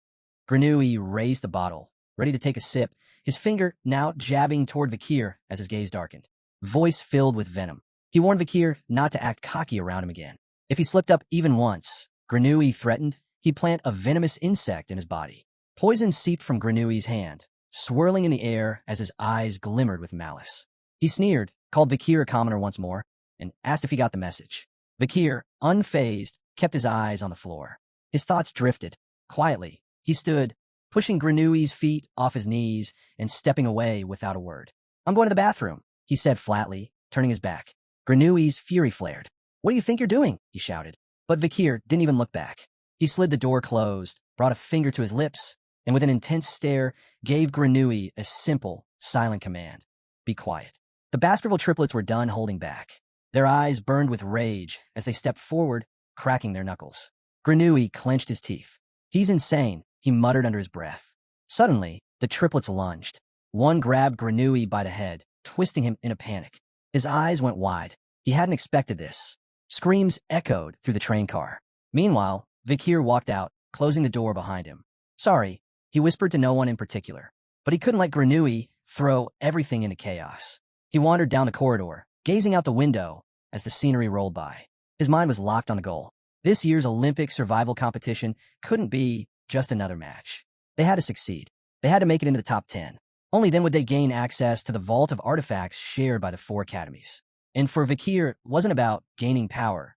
A: Granui raised the bottle, ready to take a sip, his finger now jabbing toward Vakir as his gaze darkened. Voice filled with venom. He warned Vakir not to act cocky around him again. If he slipped up even once, Granui threatened, he'd plant a venomous insect in his body. Poison seeped from Granui's hand, swirling in the air as his eyes glimmered with malice. He sneered, called Vakir a commoner once more, and asked if he got the message. Vakir, unfazed, kept his eyes on the floor. His thoughts drifted. Quietly, he stood, pushing Granui's feet off his knees and stepping away without a word. "I'm going to the bathroom," he said flatly, turning his back. Granui's fury flared. "What do you think you're doing?" he shouted. But Vakir didn't even look back. He slid the door closed, brought a finger to his lips, and with an intense stare, gave Granui a simple, silent command. "Be quiet." The Baskerville triplets were done holding back. Their eyes burned with rage as they stepped forward, cracking their knuckles. Granui clenched his teeth. "He's insane," he muttered under his breath. Suddenly, the triplets lunged. One grabbed Granui by the head, twisting him in a panic. His eyes went wide. He hadn't expected this. Screams echoed through the train car. Meanwhile, Vakir walked out, closing the door behind him. "Sorry," he whispered to no one in particular. But he couldn't let Granui throw everything into chaos. He wandered down the corridor, gazing out the window as the scenery rolled by. His mind was locked on the goal. This year's Olympic survival competition couldn't be just another match. They had to succeed. They had to make it into the top 10. Only then would they gain access to the vault of artifacts shared by the 4 academies. And for Vakir, it wasn't about gaining power.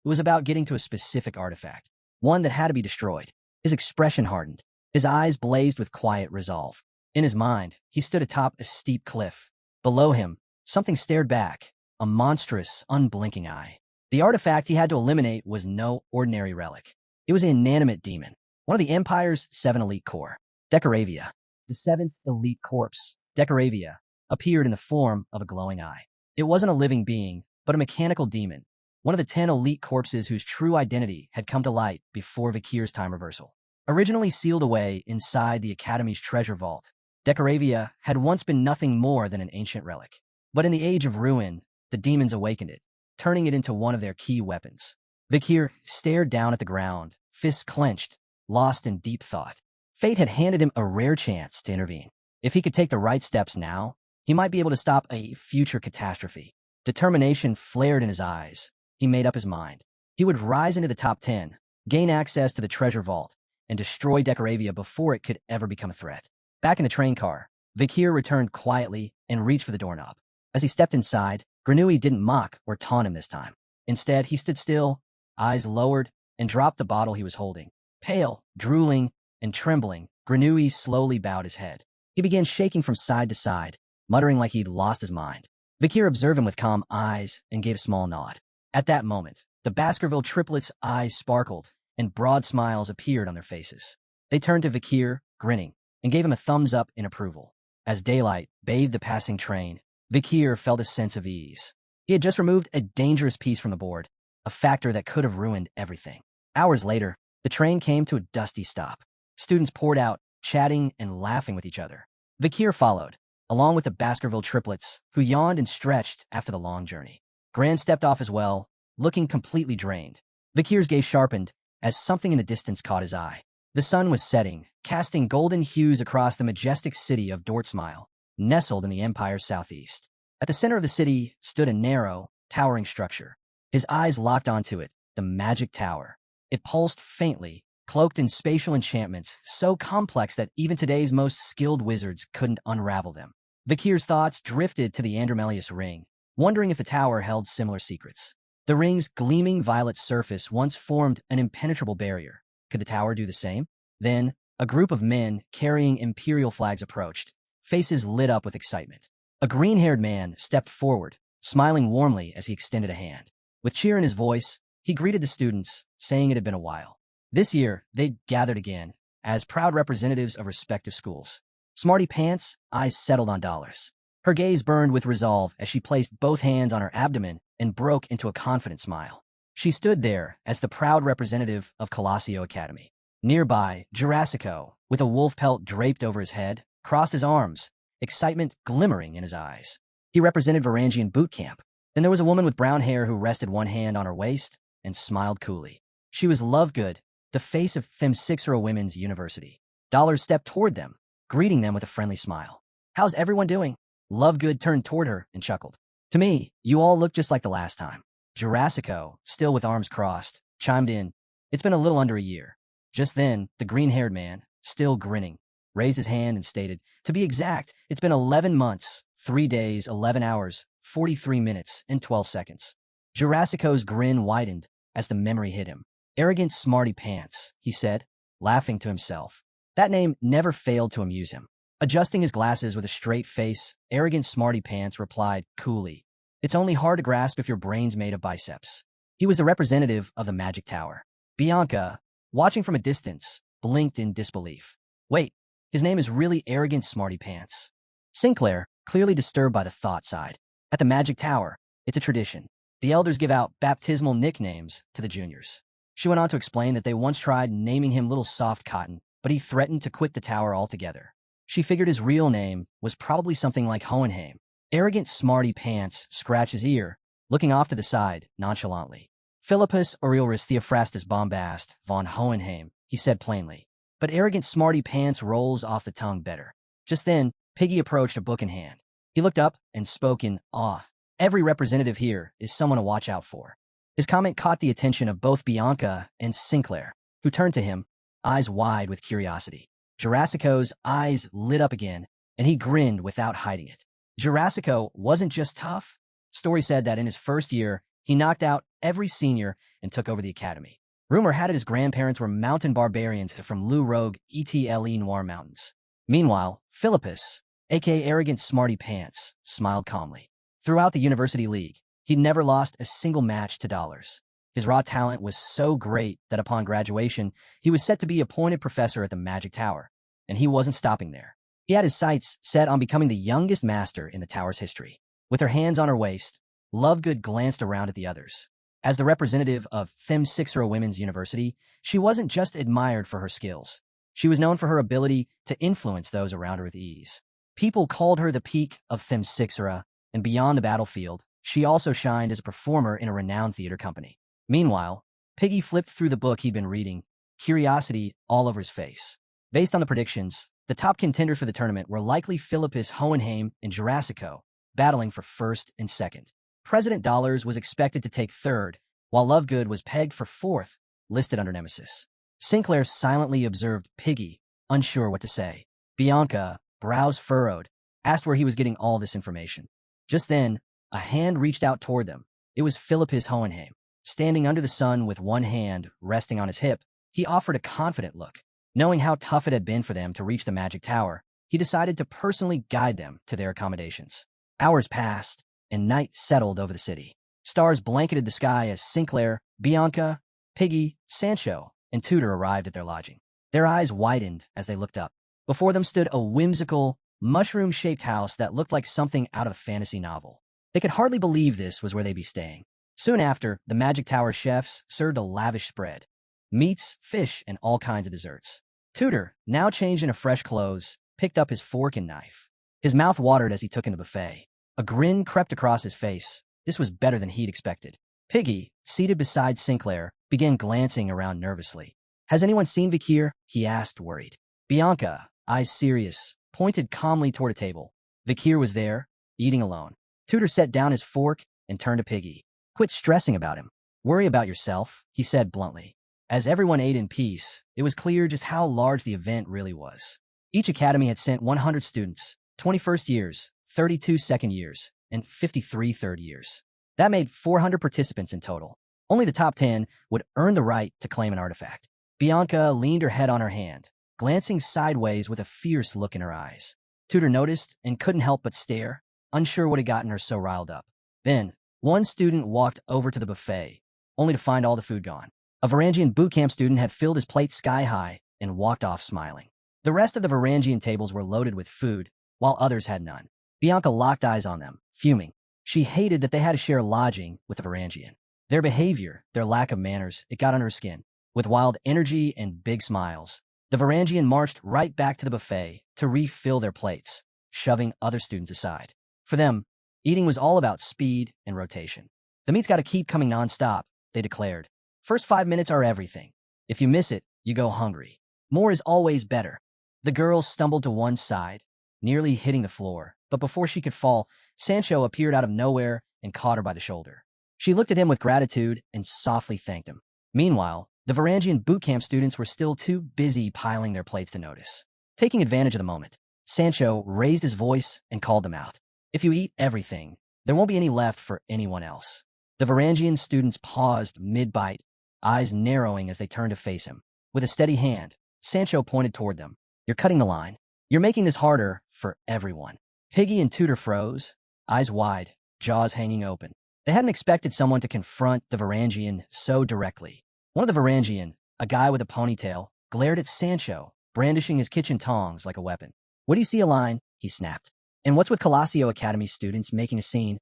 A: It was about getting to a specific artifact, one that had to be destroyed. His expression hardened. His eyes blazed with quiet resolve. In his mind, he stood atop a steep cliff. Below him, something stared back, a monstrous, unblinking eye. The artifact he had to eliminate was no ordinary relic. It was an inanimate demon, one of the Empire's 7 elite corps. Decoravia, the 7th elite corpse, Decoravia, appeared in the form of a glowing eye. It wasn't a living being, but a mechanical demon, one of the 10 elite corpses whose true identity had come to light before Vakir's time reversal. Originally sealed away inside the Academy's treasure vault, Decoravia had once been nothing more than an ancient relic. But in the age of ruin, the demons awakened it, turning it into one of their key weapons. Vakir stared down at the ground, fists clenched, lost in deep thought. Fate had handed him a rare chance to intervene. If he could take the right steps now, he might be able to stop a future catastrophe. Determination flared in his eyes. He made up his mind. He would rise into the top 10, gain access to the treasure vault, and destroy Decoravia before it could ever become a threat. Back in the train car, Vakir returned quietly and reached for the doorknob. As he stepped inside, Granui didn't mock or taunt him this time. Instead, he stood still, eyes lowered, and dropped the bottle he was holding. Pale, drooling, and trembling, Granui slowly bowed his head. He began shaking from side to side, muttering like he'd lost his mind. Vakir observed him with calm eyes and gave a small nod. At that moment, the Baskerville triplets' eyes sparkled, and broad smiles appeared on their faces. They turned to Vakir, grinning, and gave him a thumbs up in approval. As daylight bathed the passing train, Vakir felt a sense of ease. He had just removed a dangerous piece from the board, a factor that could have ruined everything. Hours later, the train came to a dusty stop. Students poured out, chatting and laughing with each other. Vakir followed, along with the Baskerville triplets, who yawned and stretched after the long journey. Gran stepped off as well, looking completely drained. Vakir's gaze sharpened as something in the distance caught his eye. The sun was setting, casting golden hues across the majestic city of Dortsmile, nestled in the Empire's southeast. At the center of the city stood a narrow, towering structure. His eyes locked onto it, the magic tower. It pulsed faintly, cloaked in spatial enchantments so complex that even today's most skilled wizards couldn't unravel them. Vakir's thoughts drifted to the Andromelius ring, wondering if the tower held similar secrets. The ring's gleaming violet surface once formed an impenetrable barrier. Could the tower do the same? Then, a group of men carrying imperial flags approached, faces lit up with excitement. A green-haired man stepped forward, smiling warmly as he extended a hand. With cheer in his voice, he greeted the students, saying it had been a while. This year, they'd gathered again, as proud representatives of respective schools. Smarty Pants' eyes settled on Dollars. Her gaze burned with resolve as she placed both hands on her abdomen and broke into a confident smile. She stood there as the proud representative of Colosseo Academy. Nearby, Jurassico, with a wolf pelt draped over his head, crossed his arms, excitement glimmering in his eyes. He represented Varangian boot camp. Then there was a woman with brown hair who rested one hand on her waist and smiled coolly. She was Lovegood, the face of Themsixera Women's University. Dollars stepped toward them, greeting them with a friendly smile. "How's everyone doing?" Lovegood turned toward her and chuckled. "To me, you all look just like the last time." Jurassico, still with arms crossed, chimed in, "It's been a little under a year." Just then, the green-haired man, still grinning, raised his hand and stated, "To be exact, it's been 11 months, 3 days, 11 hours, 43 minutes, and 12 seconds. Jurassico's grin widened as the memory hit him. "Arrogant Smarty Pants," he said, laughing to himself. That name never failed to amuse him. Adjusting his glasses with a straight face, Arrogant Smarty Pants replied coolly, "It's only hard to grasp if your brain's made of biceps." He was the representative of the Magic Tower. Bianca, watching from a distance, blinked in disbelief. "Wait, his name is really Arrogant Smarty Pants." Sinclair, clearly disturbed by the thought, sighed. "At the Magic Tower, it's a tradition. The elders give out baptismal nicknames to the juniors." She went on to explain that they once tried naming him Little Soft Cotton, but he threatened to quit the tower altogether. She figured his real name was probably something like Hohenheim. Arrogant Smarty Pants scratched his ear, looking off to the side nonchalantly. "Philippus Aurelius Theophrastus Bombast von Hohenheim," he said plainly. But Arrogant Smarty Pants rolls off the tongue better. Just then, Piggy approached, a book in hand. He looked up and spoke in awe. "Every representative here is someone to watch out for." His comment caught the attention of both Bianca and Sinclair, who turned to him, eyes wide with curiosity. Jurassico's eyes lit up again, and he grinned without hiding it. Jurassico wasn't just tough. Story said that in his first year, he knocked out every senior and took over the academy. Rumor had it his grandparents were mountain barbarians from Lou Rogue ETLE Noir Mountains. Meanwhile, Philippus, aka Arrogant Smarty Pants, smiled calmly. Throughout the University League, he'd never lost a single match to Dollars. His raw talent was so great that upon graduation, he was set to be appointed professor at the Magic Tower, and he wasn't stopping there. He had his sights set on becoming the youngest master in the tower's history. With her hands on her waist, Lovegood glanced around at the others. As the representative of Themsixera Women's University, she wasn't just admired for her skills. She was known for her ability to influence those around her with ease. People called her the peak of Themsixera, and beyond the battlefield, she also shined as a performer in a renowned theater company. Meanwhile, Piggy flipped through the book he'd been reading, curiosity all over his face. Based on the predictions, the top contenders for the tournament were likely Philippus Hohenheim and Jurassico, battling for first and second. President Dollars was expected to take third, while Lovegood was pegged for fourth, listed under Nemesis. Sinclair silently observed Piggy, unsure what to say. Bianca, brows furrowed, asked where he was getting all this information. Just then, a hand reached out toward them. It was Philippus Hohenheim. Standing under the sun with one hand resting on his hip, he offered a confident look. Knowing how tough it had been for them to reach the Magic Tower, he decided to personally guide them to their accommodations. Hours passed, and night settled over the city. Stars blanketed the sky as Sinclair, Bianca, Piggy, Sancho, and Tudor arrived at their lodging. Their eyes widened as they looked up. Before them stood a whimsical, mushroom-shaped house that looked like something out of a fantasy novel. They could hardly believe this was where they'd be staying. Soon after, the Magic Tower chefs served a lavish spread. Meats, fish, and all kinds of desserts. Tudor, now changed into fresh clothes, picked up his fork and knife. His mouth watered as he took in the buffet. A grin crept across his face. This was better than he'd expected. Piggy, seated beside Sinclair, began glancing around nervously. "Has anyone seen Vakir?" he asked, worried. Bianca, eyes serious, pointed calmly toward a table. Vakir was there, eating alone. Tudor set down his fork and turned to Piggy. "Quit stressing about him. Worry about yourself," he said bluntly. As everyone ate in peace, it was clear just how large the event really was. Each academy had sent 100 students, 21st years, 32 second years, and 53 third years. That made 400 participants in total. Only the top 10 would earn the right to claim an artifact. Bianca leaned her head on her hand, glancing sideways with a fierce look in her eyes. Tutor noticed and couldn't help but stare, unsure what had gotten her so riled up. Then, one student walked over to the buffet, only to find all the food gone. A Varangian bootcamp student had filled his plate sky high and walked off smiling. The rest of the Varangian tables were loaded with food, while others had none. Bianca locked eyes on them, fuming. She hated that they had to share lodging with a Varangian. Their behavior, their lack of manners, it got under her skin. With wild energy and big smiles, the Varangian marched right back to the buffet to refill their plates, shoving other students aside. For them, eating was all about speed and rotation. The meat's got to keep coming nonstop, they declared. First 5 minutes are everything. If you miss it, you go hungry. More is always better. The girl stumbled to one side, nearly hitting the floor, but before she could fall, Sancho appeared out of nowhere and caught her by the shoulder. She looked at him with gratitude and softly thanked him. Meanwhile, the Varangian bootcamp students were still too busy piling their plates to notice. Taking advantage of the moment, Sancho raised his voice and called them out. If you eat everything, there won't be any left for anyone else. The Varangian students paused mid-bite, eyes narrowing as they turned to face him. With a steady hand, Sancho pointed toward them. You're cutting the line. You're making this harder for everyone. Piggy and Tutor froze, eyes wide, jaws hanging open. They hadn't expected someone to confront the Varangian so directly. One of the Varangian, a guy with a ponytail, glared at Sancho, brandishing his kitchen tongs like a weapon. What do you see a line? He snapped. And what's with Colosio Academy students making a scene?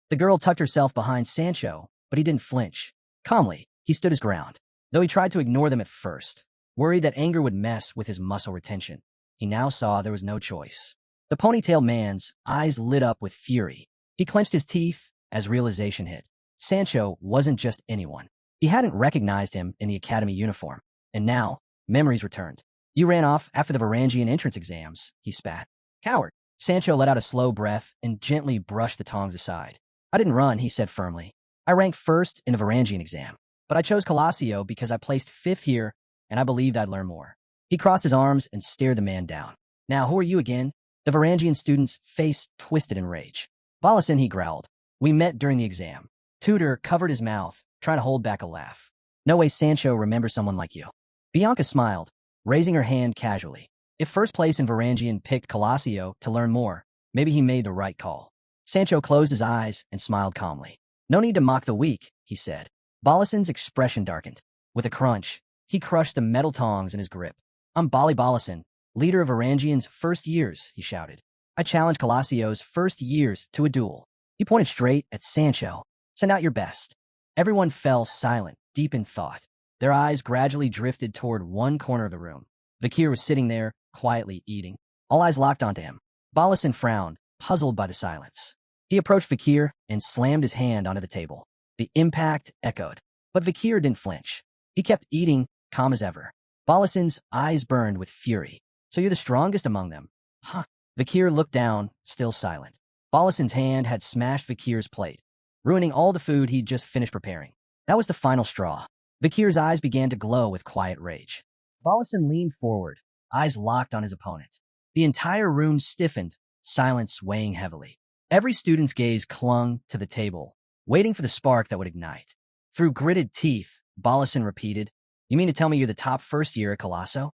A: The girl tucked herself behind Sancho, but he didn't flinch. Calmly, he stood his ground, though he tried to ignore them at first, worried that anger would mess with his muscle retention. He now saw there was no choice. The ponytail man's eyes lit up with fury. He clenched his teeth as realization hit. Sancho wasn't just anyone. He hadn't recognized him in the academy uniform, and now, memories returned. You ran off after the Varangian entrance exams, he spat. Coward. Sancho let out a slow breath and gently brushed the tongs aside. I didn't run, he said firmly. I ranked first in the Varangian exam, but I chose Colosio because I placed 5th here and I believed I'd learn more. He crossed his arms and stared the man down. Now, who are you again? The Varangian student's face twisted in rage. Balasin, he growled. We met during the exam. Tutor covered his mouth, trying to hold back a laugh. No way Sancho remembers someone like you. Bianca smiled, raising her hand casually. If first place in Varangian picked Colosio to learn more, maybe he made the right call. Sancho closed his eyes and smiled calmly. No need to mock the weak, he said. Balasin's expression darkened. With a crunch, he crushed the metal tongs in his grip. I'm Bali Balasin, leader of Varangian's first years, he shouted. I challenge Colosio's first years to a duel. He pointed straight at Sancho. Send out your best. Everyone fell silent, deep in thought. Their eyes gradually drifted toward one corner of the room. Vakir was sitting there, quietly eating. All eyes locked onto him. Balasin frowned, puzzled by the silence. He approached Vakir and slammed his hand onto the table. The impact echoed, but Vakir didn't flinch. He kept eating, calm as ever. Balasin's eyes burned with fury. So you're the strongest among them? Huh. Vakir looked down, still silent. Balasin's hand had smashed Vakir's plate, ruining all the food he'd just finished preparing. That was the final straw. Vakir's eyes began to glow with quiet rage. Balasin leaned forward, eyes locked on his opponent. The entire room stiffened, silence weighing heavily. Every student's gaze clung to the table, waiting for the spark that would ignite. Through gritted teeth, Balasin repeated, You mean to tell me you're the top first year at Colosso?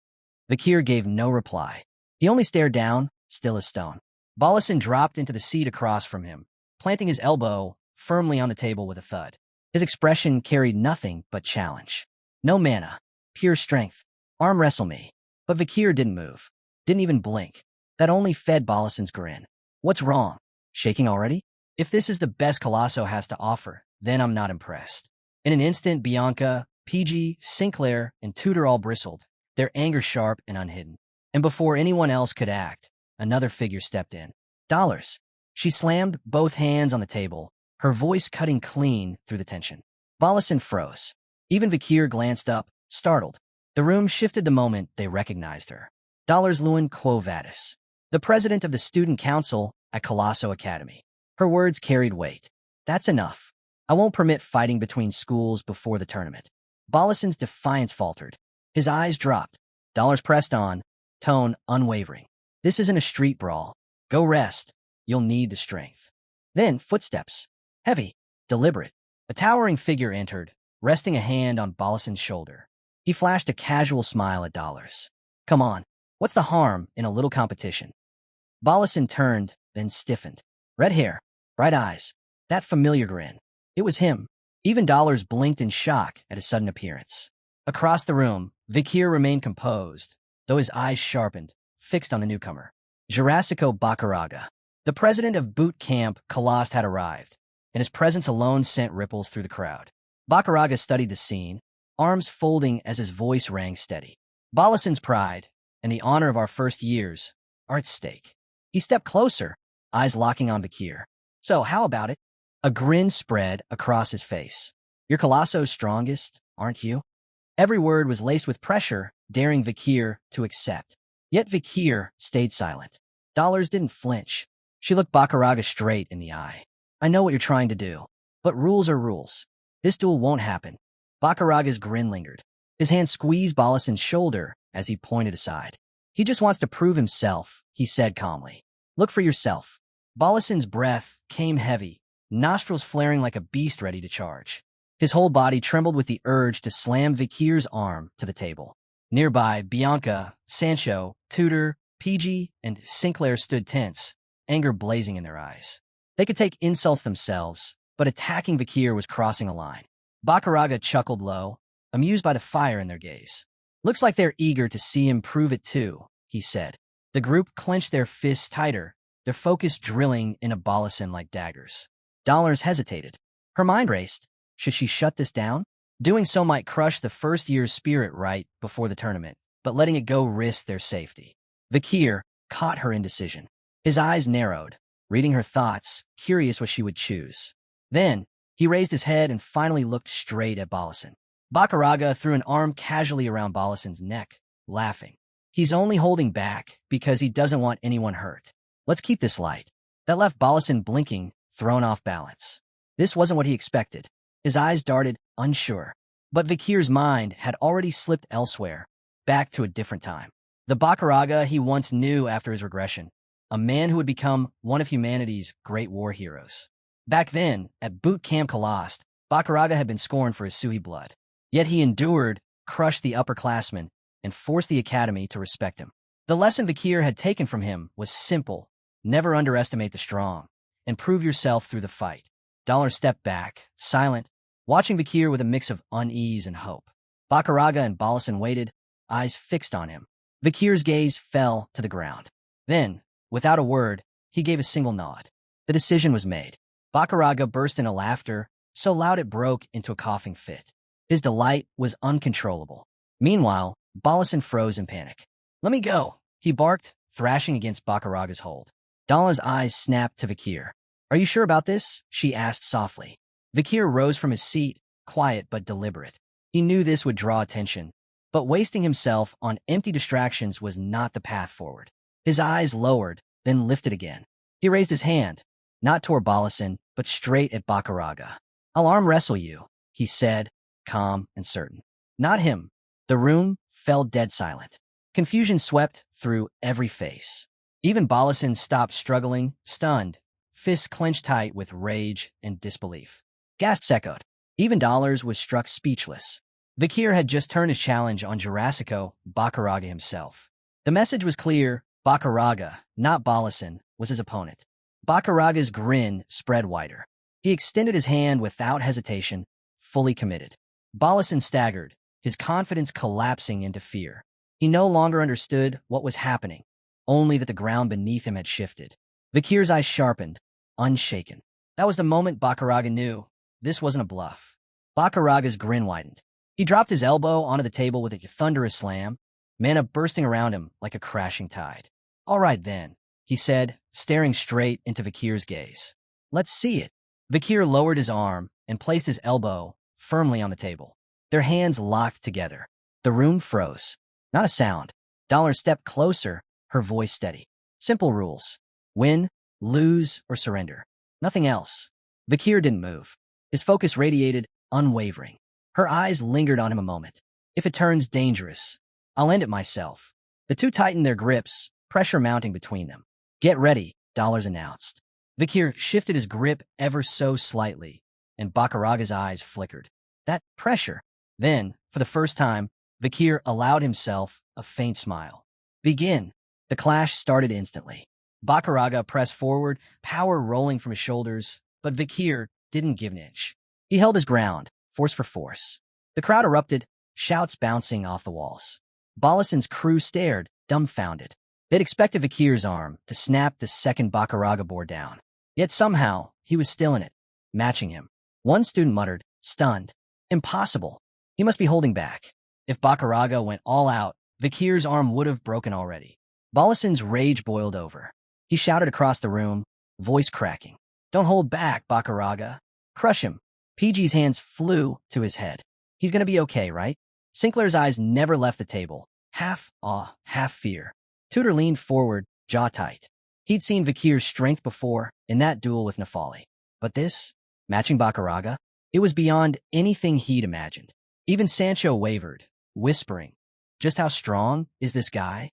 A: Vakir gave no reply. He only stared down, still as stone. Balasin dropped into the seat across from him, planting his elbow firmly on the table with a thud. His expression carried nothing but challenge. No mana, pure strength. Arm wrestle me. But Vakir didn't move, didn't even blink. That only fed Balasin's grin. What's wrong? Shaking already? If this is the best Colosso has to offer, then I'm not impressed. In an instant, Bianca, PG, Sinclair, and Tutor all bristled, their anger sharp and unhidden. And before anyone else could act, another figure stepped in. Dollars. She slammed both hands on the table, her voice cutting clean through the tension. Balasin froze. Even Vakir glanced up, startled. The room shifted the moment they recognized her. Dollars Lewin Quo Vadis, the president of the student council at Colosso Academy. Her words carried weight. That's enough. I won't permit fighting between schools before the tournament. Bollison's defiance faltered. His eyes dropped. Dollars pressed on, tone unwavering. This isn't a street brawl. Go rest. You'll need the strength. Then footsteps. Heavy, deliberate. A towering figure entered, resting a hand on Bollison's shoulder. He flashed a casual smile at Dollars. Come on. What's the harm in a little competition? Bollison turned, then stiffened. Red hair, bright eyes, that familiar grin. It was him. Even Dollars blinked in shock at his sudden appearance. Across the room, Vakir remained composed, though his eyes sharpened, fixed on the newcomer. Jurassico Bakaraga. The president of boot camp Kalost had arrived, and his presence alone sent ripples through the crowd. Bakaraga studied the scene, arms folding as his voice rang steady. Bollison's pride and the honor of our first years are at stake. He stepped closer, eyes locking on Vakir. So, how about it? A grin spread across his face. You're Colosso's strongest, aren't you? Every word was laced with pressure, daring Vakir to accept. Yet Vakir stayed silent. Dollars didn't flinch. She looked Bakaraga straight in the eye. I know what you're trying to do, but rules are rules. This duel won't happen. Bakaraga's grin lingered. His hand squeezed Bollison's shoulder as he pointed aside. He just wants to prove himself, he said calmly. Look for yourself. Bollison's breath came heavy, nostrils flaring like a beast ready to charge. His whole body trembled with the urge to slam Vakir's arm to the table. Nearby, Bianca, Sancho, Tudor, PG, and Sinclair stood tense, anger blazing in their eyes. They could take insults themselves, but attacking Vakir was crossing a line. Bakaraga chuckled low, amused by the fire in their gaze. Looks like they're eager to see him prove it too, he said. The group clenched their fists tighter, their focus drilling into Bollison like daggers. Dollars hesitated. Her mind raced. Should she shut this down? Doing so might crush the first year's spirit right before the tournament, but letting it go risked their safety. Vakir caught her indecision. His eyes narrowed, reading her thoughts, curious what she would choose. Then, he raised his head and finally looked straight at Bollison. Bakaraga threw an arm casually around Bollison's neck, laughing. He's only holding back because he doesn't want anyone hurt. Let's keep this light. That left Bollison blinking, thrown off balance. This wasn't what he expected. His eyes darted, unsure. But Vakir's mind had already slipped elsewhere, back to a different time. The Bakaraga he once knew after his regression, a man who would become one of humanity's great war heroes. Back then, at boot camp Kalost, Bakaraga had been scorned for his Sui blood. Yet he endured, crushed the upperclassmen, and forced the academy to respect him. The lesson Vakir had taken from him was simple: never underestimate the strong, and prove yourself through the fight. Dollar stepped back, silent, watching Vakir with a mix of unease and hope. Bakaraga and Bollison waited, eyes fixed on him. Vakir's gaze fell to the ground. Then, without a word, he gave a single nod. The decision was made. Bakaraga burst into laughter, so loud it broke into a coughing fit. His delight was uncontrollable. Meanwhile, Bollison froze in panic. Let me go, he barked, thrashing against Bakaraga's hold. Dala's eyes snapped to Vakir. Are you sure about this? She asked softly. Vakir rose from his seat, quiet but deliberate. He knew this would draw attention, but wasting himself on empty distractions was not the path forward. His eyes lowered, then lifted again. He raised his hand, not toward Bollison, but straight at Bakaraga. I'll arm wrestle you, he said, calm and certain. Not him. The room fell dead silent. Confusion swept through every face. Even Bollison stopped struggling, stunned, fists clenched tight with rage and disbelief. Gasps echoed. Even Dollars was struck speechless. Vakir had just turned his challenge on Jurassico Bakaraga himself. The message was clear: Bakaraga, not Bollison, was his opponent. Bakaraga's grin spread wider. He extended his hand without hesitation, fully committed. Bollison staggered, his confidence collapsing into fear. He no longer understood what was happening, only that the ground beneath him had shifted. Vakir's eyes sharpened, unshaken. That was the moment Bakaraga knew this wasn't a bluff. Bakaraga's grin widened. He dropped his elbow onto the table with a thunderous slam, mana bursting around him like a crashing tide. All right then, he said, staring straight into Vakir's gaze. Let's see it. Vakir lowered his arm and placed his elbow firmly on the table. Their hands locked together. The room froze. Not a sound. Dollar stepped closer, her voice steady. Simple rules. Win, lose, or surrender. Nothing else. Vakir didn't move. His focus radiated, unwavering. Her eyes lingered on him a moment. If it turns dangerous, I'll end it myself. The two tightened their grips, pressure mounting between them. Get ready, Dollars announced. Vakir shifted his grip ever so slightly, and Bakaraga's eyes flickered. That pressure. Then, for the first time, Vakir allowed himself a faint smile. Begin. The clash started instantly. Bakaraga pressed forward, power rolling from his shoulders, but Vakir didn't give an inch. He held his ground, force for force. The crowd erupted, shouts bouncing off the walls. Balison's crew stared, dumbfounded. They'd expected Vakir's arm to snap the second Bakaraga bore down. Yet somehow, he was still in it, matching him. One student muttered, stunned. Impossible. He must be holding back. If Bakaraga went all out, Vakir's arm would have broken already. Balison's rage boiled over. He shouted across the room, voice cracking. Don't hold back, Bakaraga. Crush him. PG's hands flew to his head. He's gonna be okay, right? Sinclair's eyes never left the table, half awe, half fear. Tudor leaned forward, jaw tight. He'd seen Vakir's strength before in that duel with Nefali. But this, matching Bakaraga, it was beyond anything he'd imagined. Even Sancho wavered, whispering, just how strong is this guy?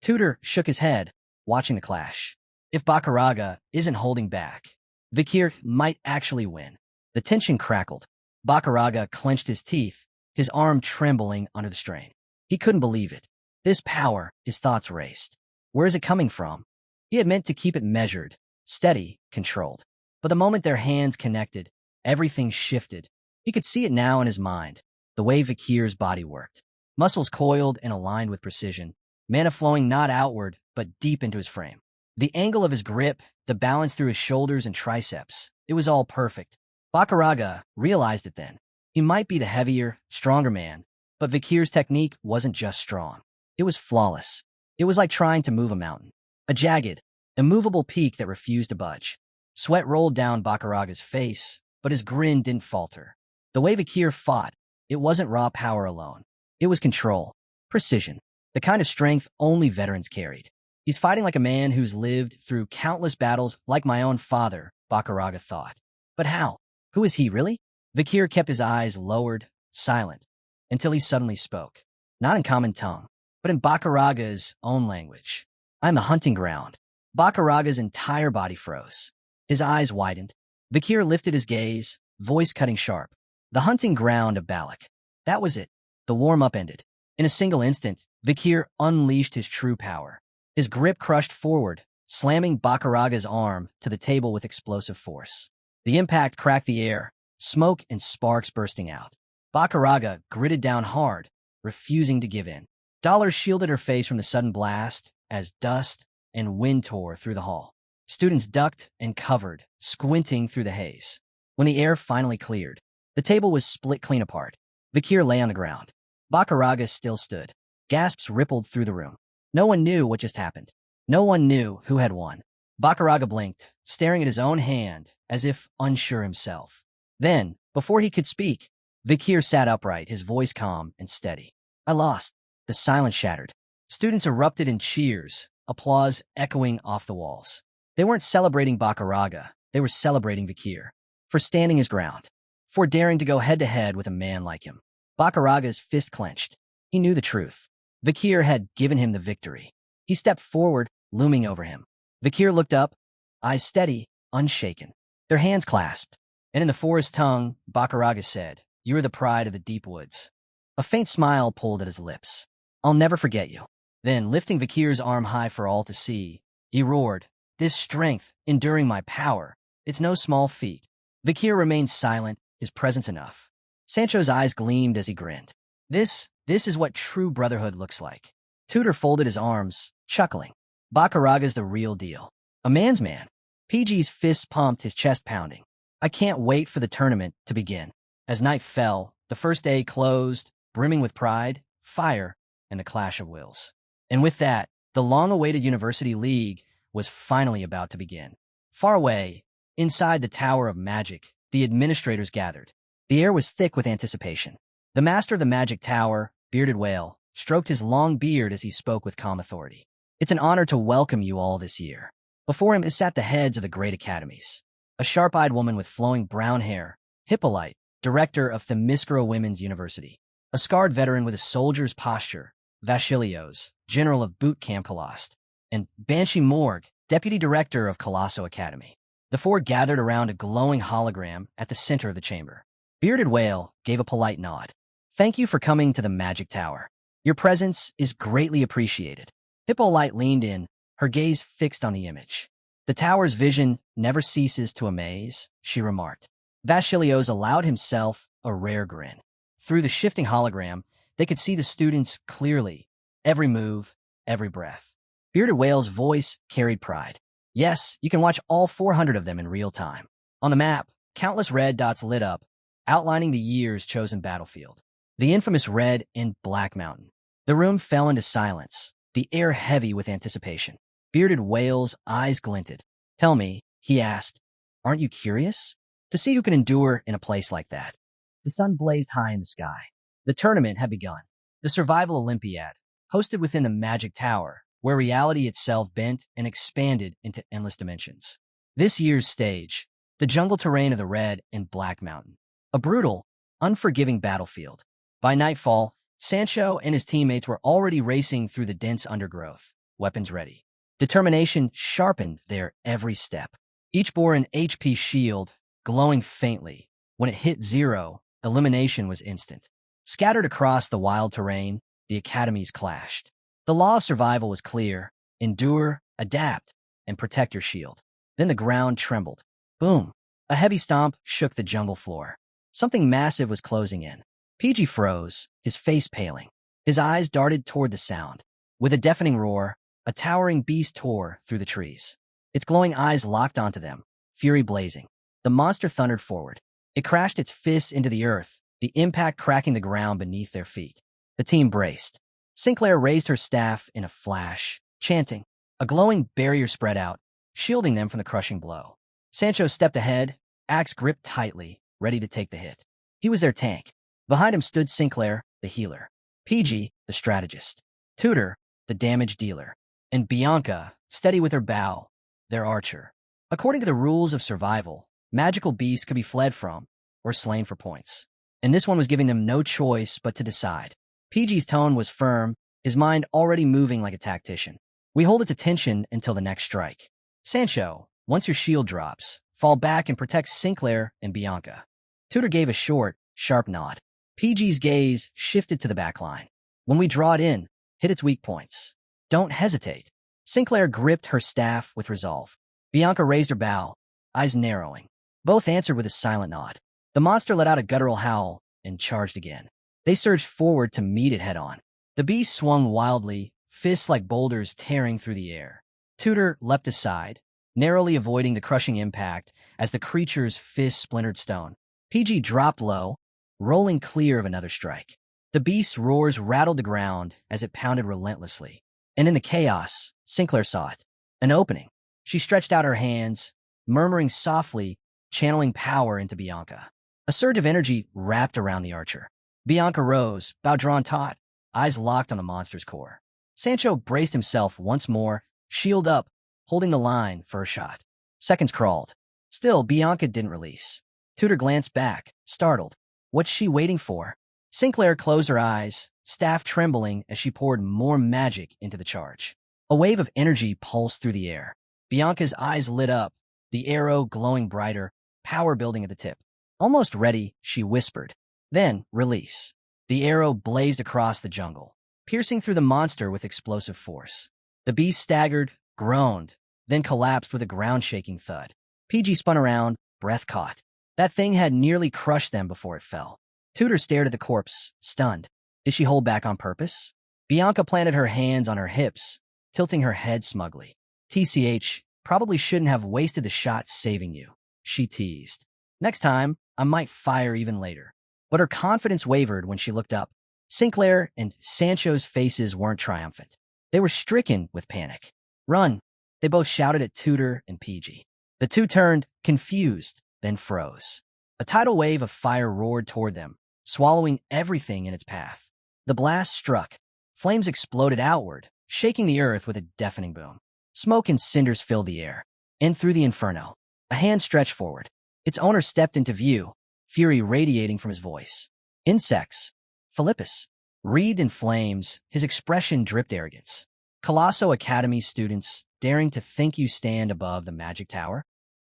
A: Tudor shook his head, watching the clash. If Bakaraga isn't holding back, Vakir might actually win. The tension crackled. Bakaraga clenched his teeth, his arm trembling under the strain. He couldn't believe it. This power, his thoughts raced. Where is it coming from? He had meant to keep it measured, steady, controlled. But the moment their hands connected, everything shifted. He could see it now in his mind, the way Vakir's body worked. Muscles coiled and aligned with precision, mana flowing not outward, but deep into his frame. The angle of his grip, the balance through his shoulders and triceps, it was all perfect. Bakaraga realized it then. He might be the heavier, stronger man, but Vakir's technique wasn't just strong. It was flawless. It was like trying to move a mountain. A jagged, immovable peak that refused to budge. Sweat rolled down Bakaraga's face, but his grin didn't falter. The way Vakir fought, it wasn't raw power alone. It was control, precision, the kind of strength only veterans carried. He's fighting like a man who's lived through countless battles like my own father, Bakaraga thought. But how? Who is he, really? Vakir kept his eyes lowered, silent, until he suddenly spoke. Not in common tongue, but in Bakaraga's own language. I'm the hunting ground. Bakaraga's entire body froze. His eyes widened. Vakir lifted his gaze, voice cutting sharp. The hunting ground of Balak. That was it. The warm-up ended. In a single instant, Vakir unleashed his true power. His grip crushed forward, slamming Bakaraga's arm to the table with explosive force. The impact cracked the air, smoke and sparks bursting out. Bakaraga gritted down hard, refusing to give in. Dollars shielded her face from the sudden blast as dust and wind tore through the hall. Students ducked and covered, squinting through the haze. When the air finally cleared, the table was split clean apart. Vakir lay on the ground. Bakaraga still stood. Gasps rippled through the room. No one knew what just happened. No one knew who had won. Bakaraga blinked, staring at his own hand, as if unsure himself. Then, before he could speak, Vakir sat upright, his voice calm and steady. I lost. The silence shattered. Students erupted in cheers, applause echoing off the walls. They weren't celebrating Bakaraga, they were celebrating Vakir. For standing his ground. For daring to go head-to-head with a man like him. Bakaraga's fist clenched. He knew the truth. Vakir had given him the victory. He stepped forward, looming over him. Vakir looked up, eyes steady, unshaken. Their hands clasped, and in the forest tongue, Bakaraga said, You are the pride of the deep woods. A faint smile pulled at his lips. I'll never forget you. Then, lifting Vakir's arm high for all to see, he roared, This strength, enduring my power, it's no small feat. Vakir remained silent, his presence enough. Sancho's eyes gleamed as he grinned. This is what true brotherhood looks like. Tudor folded his arms, chuckling. Bakaraga's the real deal. A man's man. PG's fists pumped, his chest pounding. I can't wait for the tournament to begin. As night fell, the first day closed, brimming with pride, fire, and the clash of wills. And with that, the long-awaited University League was finally about to begin. Far away, inside the Tower of Magic, the administrators gathered. The air was thick with anticipation. The master of the Magic Tower, Bearded Whale, stroked his long beard as he spoke with calm authority. It's an honor to welcome you all this year. Before him sat the heads of the great academies. A sharp-eyed woman with flowing brown hair, Hippolyte, director of Themyscira Women's University. A scarred veteran with a soldier's posture, Vashilios, general of boot camp Kalost. And Banshee Morg, deputy director of Colosso Academy. The four gathered around a glowing hologram at the center of the chamber. Bearded Whale gave a polite nod. Thank you for coming to the Magic Tower. Your presence is greatly appreciated. Hippolyte leaned in, her gaze fixed on the image. The tower's vision never ceases to amaze, she remarked. Vashilios allowed himself a rare grin. Through the shifting hologram, they could see the students clearly, every move, every breath. Bearded Whale's voice carried pride. Yes, you can watch all 400 of them in real time. On the map, countless red dots lit up, outlining the year's chosen battlefield. The infamous Red and Black Mountain. The room fell into silence, the air heavy with anticipation. Bearded Whale's eyes glinted. Tell me, he asked, aren't you curious? To see who can endure in a place like that. The sun blazed high in the sky. The tournament had begun. The Survival Olympiad, hosted within the Magic Tower, where reality itself bent and expanded into endless dimensions. This year's stage, the jungle terrain of the Red and Black Mountain. A brutal, unforgiving battlefield. By nightfall, Sancho and his teammates were already racing through the dense undergrowth, weapons ready. Determination sharpened their every step. Each bore an HP shield, glowing faintly. When it hit 0, elimination was instant. Scattered across the wild terrain, the academies clashed. The law of survival was clear: endure, adapt, and protect your shield. Then the ground trembled. Boom! A heavy stomp shook the jungle floor. Something massive was closing in. PG froze, his face paling. His eyes darted toward the sound. With a deafening roar, a towering beast tore through the trees. Its glowing eyes locked onto them, fury blazing. The monster thundered forward. It crashed its fists into the earth, the impact cracking the ground beneath their feet. The team braced. Sinclair raised her staff in a flash, chanting. A glowing barrier spread out, shielding them from the crushing blow. Sancho stepped ahead, axe gripped tightly, ready to take the hit. He was their tank. Behind him stood Sinclair, the healer. PG, the strategist. Tudor, the damage dealer. And Bianca, steady with her bow, their archer. According to the rules of survival, magical beasts could be fled from or slain for points. And this one was giving them no choice but to decide. PG's tone was firm, his mind already moving like a tactician. We hold its attention until the next strike. Sancho, once your shield drops, fall back and protect Sinclair and Bianca. Tudor gave a short, sharp nod. PG's gaze shifted to the back line. When we draw it in, hit its weak points. Don't hesitate. Sinclair gripped her staff with resolve. Bianca raised her bow, eyes narrowing. Both answered with a silent nod. The monster let out a guttural howl and charged again. They surged forward to meet it head-on. The beast swung wildly, fists like boulders tearing through the air. Tudor leapt aside, narrowly avoiding the crushing impact as the creature's fist splintered stone. PG dropped low, rolling clear of another strike. The beast's roars rattled the ground as it pounded relentlessly. And in the chaos, Sinclair saw it. An opening. She stretched out her hands, murmuring softly, channeling power into Bianca. A surge of energy wrapped around the archer. Bianca rose, bow drawn taut, eyes locked on the monster's core. Sancho braced himself once more, shield up, holding the line for a shot. Seconds crawled. Still, Bianca didn't release. Tudor glanced back, startled. What's she waiting for? Sinclair closed her eyes, staff trembling as she poured more magic into the charge. A wave of energy pulsed through the air. Bianca's eyes lit up, the arrow glowing brighter, power building at the tip. Almost ready, she whispered. Then, release. The arrow blazed across the jungle, piercing through the monster with explosive force. The beast staggered, groaned, then collapsed with a ground-shaking thud. PG spun around, breath caught. That thing had nearly crushed them before it fell. Tudor stared at the corpse, stunned. Did she hold back on purpose? Bianca planted her hands on her hips, tilting her head smugly. TCH, probably shouldn't have wasted the shot saving you, she teased. Next time, I might fire even later. But her confidence wavered when she looked up. Sinclair and Sancho's faces weren't triumphant. They were stricken with panic. Run! They both shouted at Tudor and PG. The two turned, confused, then froze. A tidal wave of fire roared toward them, swallowing everything in its path. The blast struck. Flames exploded outward, shaking the earth with a deafening boom. Smoke and cinders filled the air. And through the inferno, a hand stretched forward. Its owner stepped into view, fury radiating from his voice. Insects. Philippus. Wreathed in flames, his expression dripped arrogance. Colosso Academy students, daring to think you stand above the magic tower?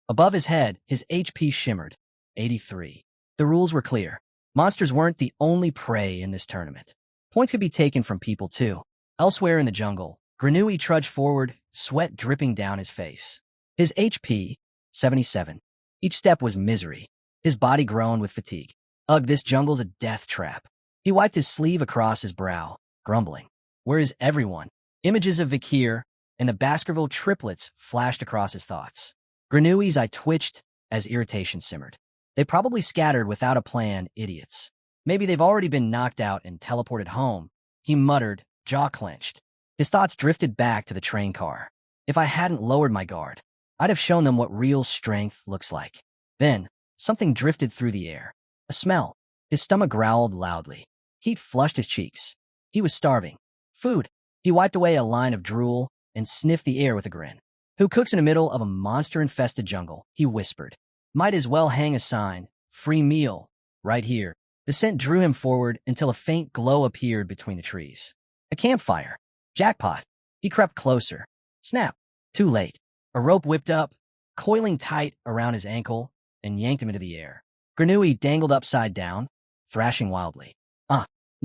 A: Above his head, his HP shimmered. 83. The rules were clear. Monsters weren't the only prey in this tournament. Points could be taken from people, too. Elsewhere in the jungle, Granui trudged forward, sweat dripping down his face. His HP, 77. Each step was misery. His body groaned with fatigue. Ugh, this jungle's a death trap. He wiped his sleeve across his brow, grumbling. Where is everyone? Images of Vakir and the Baskerville triplets flashed across his thoughts. Granui's eye twitched as irritation simmered. They probably scattered without a plan, idiots. Maybe they've already been knocked out and teleported home, he muttered, jaw clenched. His thoughts drifted back to the train car. If I hadn't lowered my guard, I'd have shown them what real strength looks like. Then, something drifted through the air. A smell. His stomach growled loudly. Heat flushed his cheeks. He was starving. Food. He wiped away a line of drool and sniffed the air with a grin. Who cooks in the middle of a monster-infested jungle? He whispered. Might as well hang a sign. Free meal. Right here. The scent drew him forward until a faint glow appeared between the trees. A campfire. Jackpot. He crept closer. Snap. Too late. A rope whipped up, coiling tight around his ankle, and yanked him into the air. Granui dangled upside down, thrashing wildly.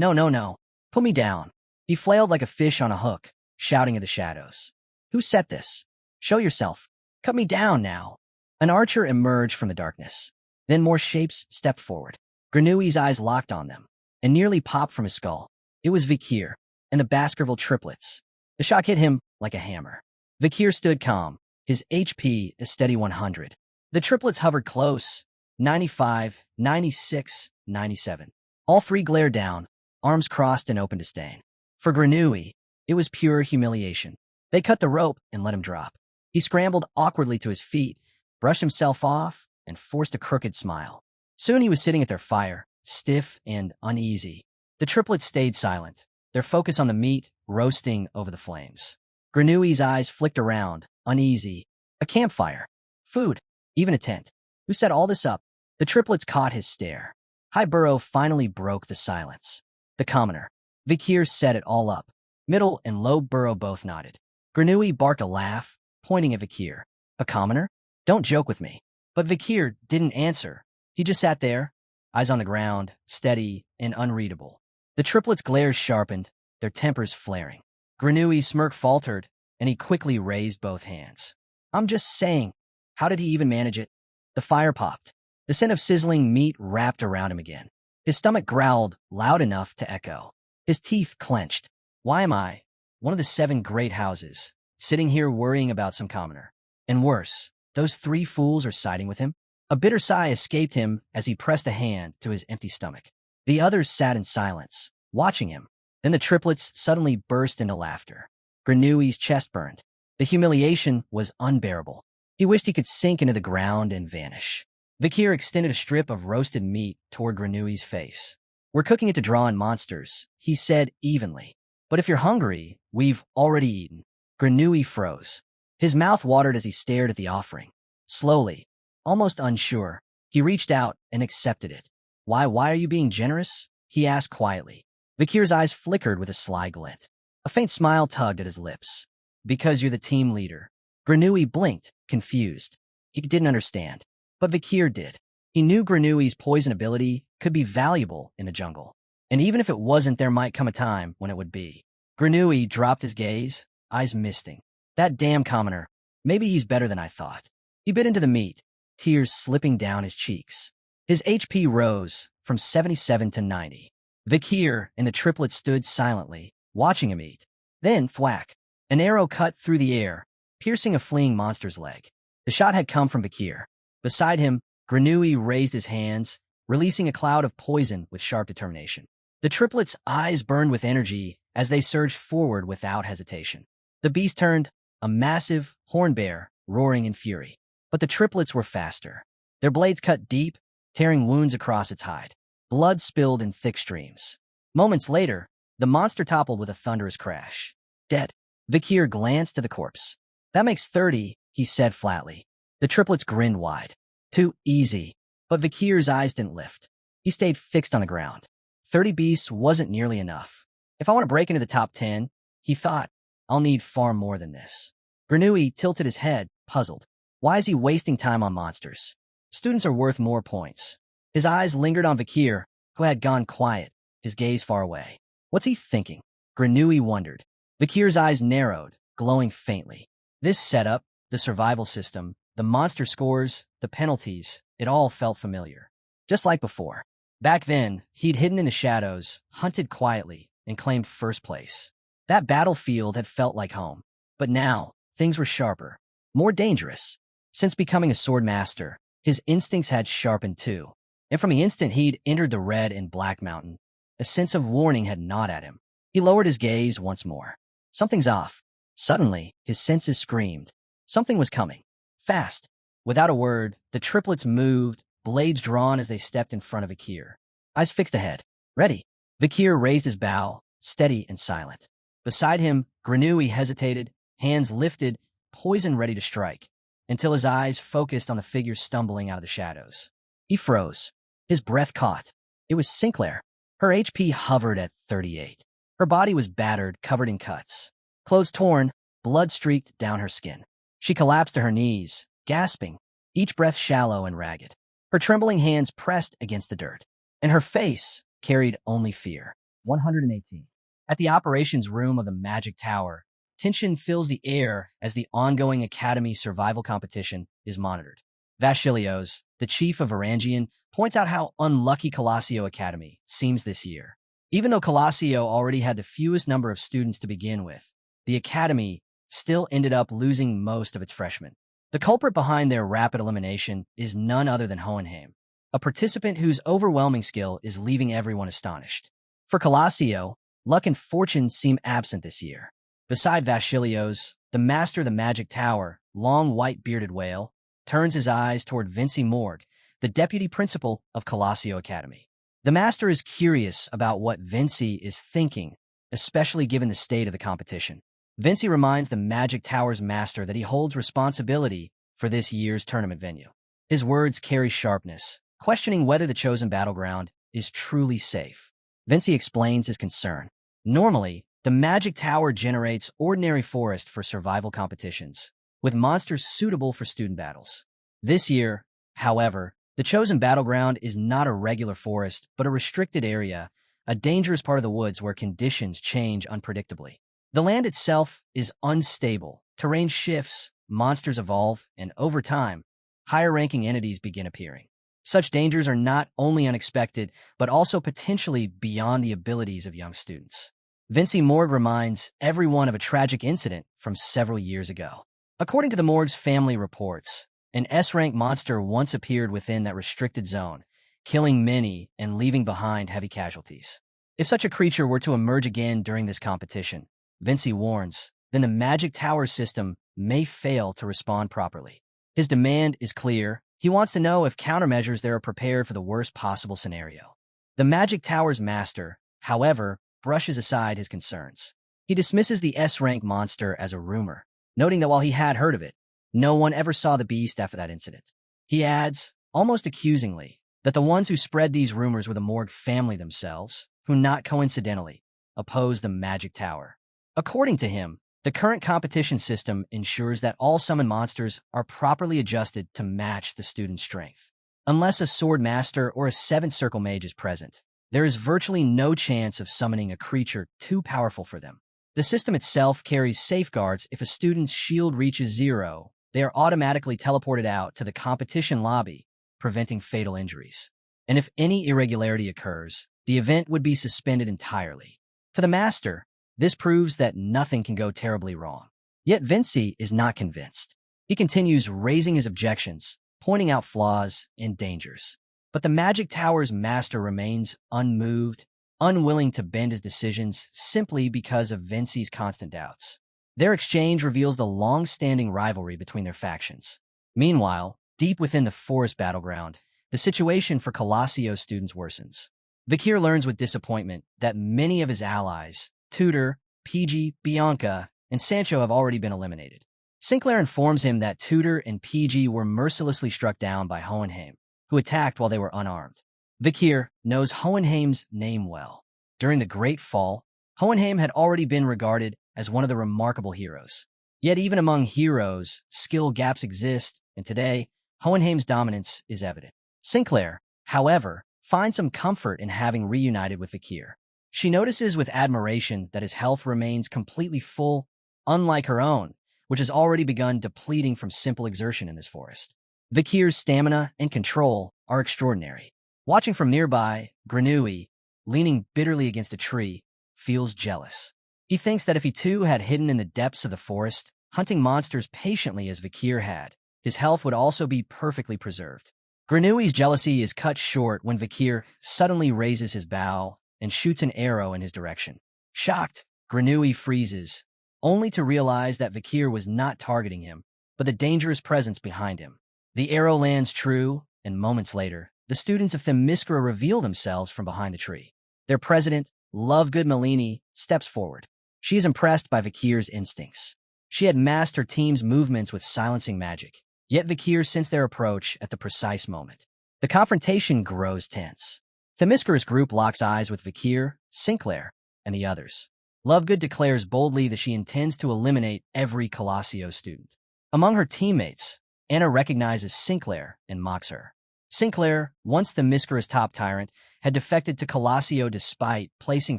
A: No. Put me down. He flailed like a fish on a hook, shouting at the shadows. Who set this? Show yourself. Cut me down now. An archer emerged from the darkness. Then more shapes stepped forward. Granui's eyes locked on them, and nearly popped from his skull. It was Vakir and the Baskerville triplets. The shock hit him like a hammer. Vakir stood calm, his HP a steady 100. The triplets hovered close, 95, 96, 97. All three glared down, arms crossed in open disdain. For Granui, it was pure humiliation. They cut the rope and let him drop. He scrambled awkwardly to his feet, brushed himself off, and forced a crooked smile. Soon he was sitting at their fire, stiff and uneasy. The triplets stayed silent, their focus on the meat roasting over the flames. Granui's eyes flicked around, uneasy. A campfire. Food. Even a tent. Who set all this up? The triplets caught his stare. High Burrow finally broke the silence. The commoner. Vakir set it all up. Middle and Low Burrow both nodded. Granui barked a laugh, pointing at Vakir. A commoner? Don't joke with me. But Vakir didn't answer. He just sat there, eyes on the ground, steady and unreadable. The triplets' glares sharpened, their tempers flaring. Granui's smirk faltered, and he quickly raised both hands. I'm just saying. How did he even manage it? The fire popped. The scent of sizzling meat wrapped around him again. His stomach growled loud enough to echo. His teeth clenched. Why am I, one of the 7 great houses, sitting here worrying about some commoner? And worse, those 3 fools are siding with him? A bitter sigh escaped him as he pressed a hand to his empty stomach. The others sat in silence, watching him. Then the triplets suddenly burst into laughter. Granui's chest burned. The humiliation was unbearable. He wished he could sink into the ground and vanish. Vakir extended a strip of roasted meat toward Granui's face. We're cooking it to draw in monsters, he said evenly. But if you're hungry, we've already eaten. Granui froze. His mouth watered as he stared at the offering. Slowly, almost unsure, he reached out and accepted it. Why are you being generous? He asked quietly. Vakir's eyes flickered with a sly glint. A faint smile tugged at his lips. Because you're the team leader. Granui blinked, confused. He didn't understand. But Vakir did. He knew Granui's poison ability could be valuable in the jungle. And even if it wasn't, there might come a time when it would be. Granui dropped his gaze, eyes misting. That damn commoner. Maybe he's better than I thought. He bit into the meat, tears slipping down his cheeks. His HP rose from 77 to 90. Vakir and the triplets stood silently, watching him eat. Then, thwack. An arrow cut through the air, piercing a fleeing monster's leg. The shot had come from Vakir. Beside him, Granui raised his hands, releasing a cloud of poison with sharp determination. The triplets' eyes burned with energy as they surged forward without hesitation. The beast turned, a massive horn bear, roaring in fury. But the triplets were faster. Their blades cut deep, tearing wounds across its hide. Blood spilled in thick streams. Moments later, the monster toppled with a thunderous crash. Dead. Vakir glanced to the corpse. That makes 30, he said flatly. The triplets grinned wide. Too easy. But Vakir's eyes didn't lift. He stayed fixed on the ground. 30 beasts wasn't nearly enough. If I want to break into the top 10, he thought, I'll need far more than this. Granui tilted his head, puzzled. Why is he wasting time on monsters? Students are worth more points. His eyes lingered on Vakir, who had gone quiet, his gaze far away. What's he thinking? Granui wondered. Vakir's eyes narrowed, glowing faintly. This setup, the survival system, the monster scores, the penalties, it all felt familiar. Just like before. Back then, he'd hidden in the shadows, hunted quietly, and claimed first place. That battlefield had felt like home. But now, things were sharper, more dangerous. Since becoming a sword master, his instincts had sharpened too. And from the instant he'd entered the Red and Black Mountain, a sense of warning had gnawed at him. He lowered his gaze once more. Something's off. Suddenly, his senses screamed. Something was coming. Fast. Without a word, the triplets moved, blades drawn as they stepped in front of Vakir. Eyes fixed ahead. Ready. Vakir raised his bow, steady and silent. Beside him, Granui hesitated, hands lifted, poison ready to strike, until his eyes focused on the figure stumbling out of the shadows. He froze. His breath caught. It was Sinclair. Her HP hovered at 38. Her body was battered, covered in cuts. Clothes torn, blood streaked down her skin. She collapsed to her knees, gasping, each breath shallow and ragged. Her trembling hands pressed against the dirt, and her face carried only fear. 118. At the operations room of the Magic Tower, tension fills the air as the ongoing Academy survival competition is monitored. Vashilios, the chief of Varangian, points out how unlucky Colossio Academy seems this year. Even though Colossio already had the fewest number of students to begin with, the Academy still ended up losing most of its freshmen. The culprit behind their rapid elimination is none other than Hohenheim, a participant whose overwhelming skill is leaving everyone astonished. For Colossio, luck and fortune seem absent this year. Beside Vashilios, the master of the Magic Tower, long white-bearded whale, turns his eyes toward Vinci Morg, the deputy principal of Colossio Academy. The master is curious about what Vinci is thinking, especially given the state of the competition. Vinci reminds the Magic Tower's master that he holds responsibility for this year's tournament venue. His words carry sharpness, questioning whether the chosen battleground is truly safe. Vinci explains his concern. Normally, the Magic Tower generates ordinary forest for survival competitions, with monsters suitable for student battles. This year, however, the chosen battleground is not a regular forest, but a restricted area, a dangerous part of the woods where conditions change unpredictably. The land itself is unstable, terrain shifts, monsters evolve, and over time, higher-ranking entities begin appearing. Such dangers are not only unexpected, but also potentially beyond the abilities of young students. Vinci Morg reminds everyone of a tragic incident from several years ago. According to the Morg's family reports, an S-rank monster once appeared within that restricted zone, killing many and leaving behind heavy casualties. If such a creature were to emerge again during this competition, Vinci warns, then the Magic Tower system may fail to respond properly. His demand is clear. He wants to know if countermeasures there are prepared for the worst possible scenario. The Magic Tower's master, however, brushes aside his concerns. He dismisses the S-rank monster as a rumor, noting that while he had heard of it, no one ever saw the beast after that incident. He adds, almost accusingly, that the ones who spread these rumors were the Morg family themselves, who not coincidentally oppose the Magic Tower. According to him, the current competition system ensures that all summoned monsters are properly adjusted to match the student's strength. Unless a sword master or a seventh circle mage is present, there is virtually no chance of summoning a creature too powerful for them. The system itself carries safeguards. If a student's shield reaches 0, they are automatically teleported out to the competition lobby, preventing fatal injuries. And if any irregularity occurs, the event would be suspended entirely. To the master, this proves that nothing can go terribly wrong. Yet Vinci is not convinced. He continues raising his objections, pointing out flaws and dangers. But the Magic Tower's master remains unmoved, unwilling to bend his decisions simply because of Vinci's constant doubts. Their exchange reveals the long-standing rivalry between their factions. Meanwhile, deep within the forest battleground, the situation for Colossio students worsens. Vakir learns with disappointment that many of his allies, Tudor, PG, Bianca, and Sancho have already been eliminated. Sinclair informs him that Tudor and PG were mercilessly struck down by Hohenheim, who attacked while they were unarmed. Vakir knows Hohenheim's name well. During the Great Fall, Hohenheim had already been regarded as one of the remarkable heroes. Yet even among heroes, skill gaps exist, and today, Hohenheim's dominance is evident. Sinclair, however, finds some comfort in having reunited with Vakir. She notices with admiration that his health remains completely full, unlike her own, which has already begun depleting from simple exertion in this forest. Vakir's stamina and control are extraordinary. Watching from nearby, Grenouille, leaning bitterly against a tree, feels jealous. He thinks that if he too had hidden in the depths of the forest, hunting monsters patiently as Vakir had, his health would also be perfectly preserved. Grenouille's jealousy is cut short when Vakir suddenly raises his bow and shoots an arrow in his direction. Shocked, Grenouille freezes, only to realize that Vakir was not targeting him, but the dangerous presence behind him. The arrow lands true, and moments later, the students of Themyscira reveal themselves from behind the tree. Their president, Lovegood Malini, steps forward. She is impressed by Vakir's instincts. She had masked her team's movements with silencing magic, yet Vakir sensed their approach at the precise moment. The confrontation grows tense. Themyscira's group locks eyes with Vakir, Sinclair, and the others. Lovegood declares boldly that she intends to eliminate every Colossio student. Among her teammates, Anna recognizes Sinclair and mocks her. Sinclair, once Themyscira's top tyrant, had defected to Colossio despite placing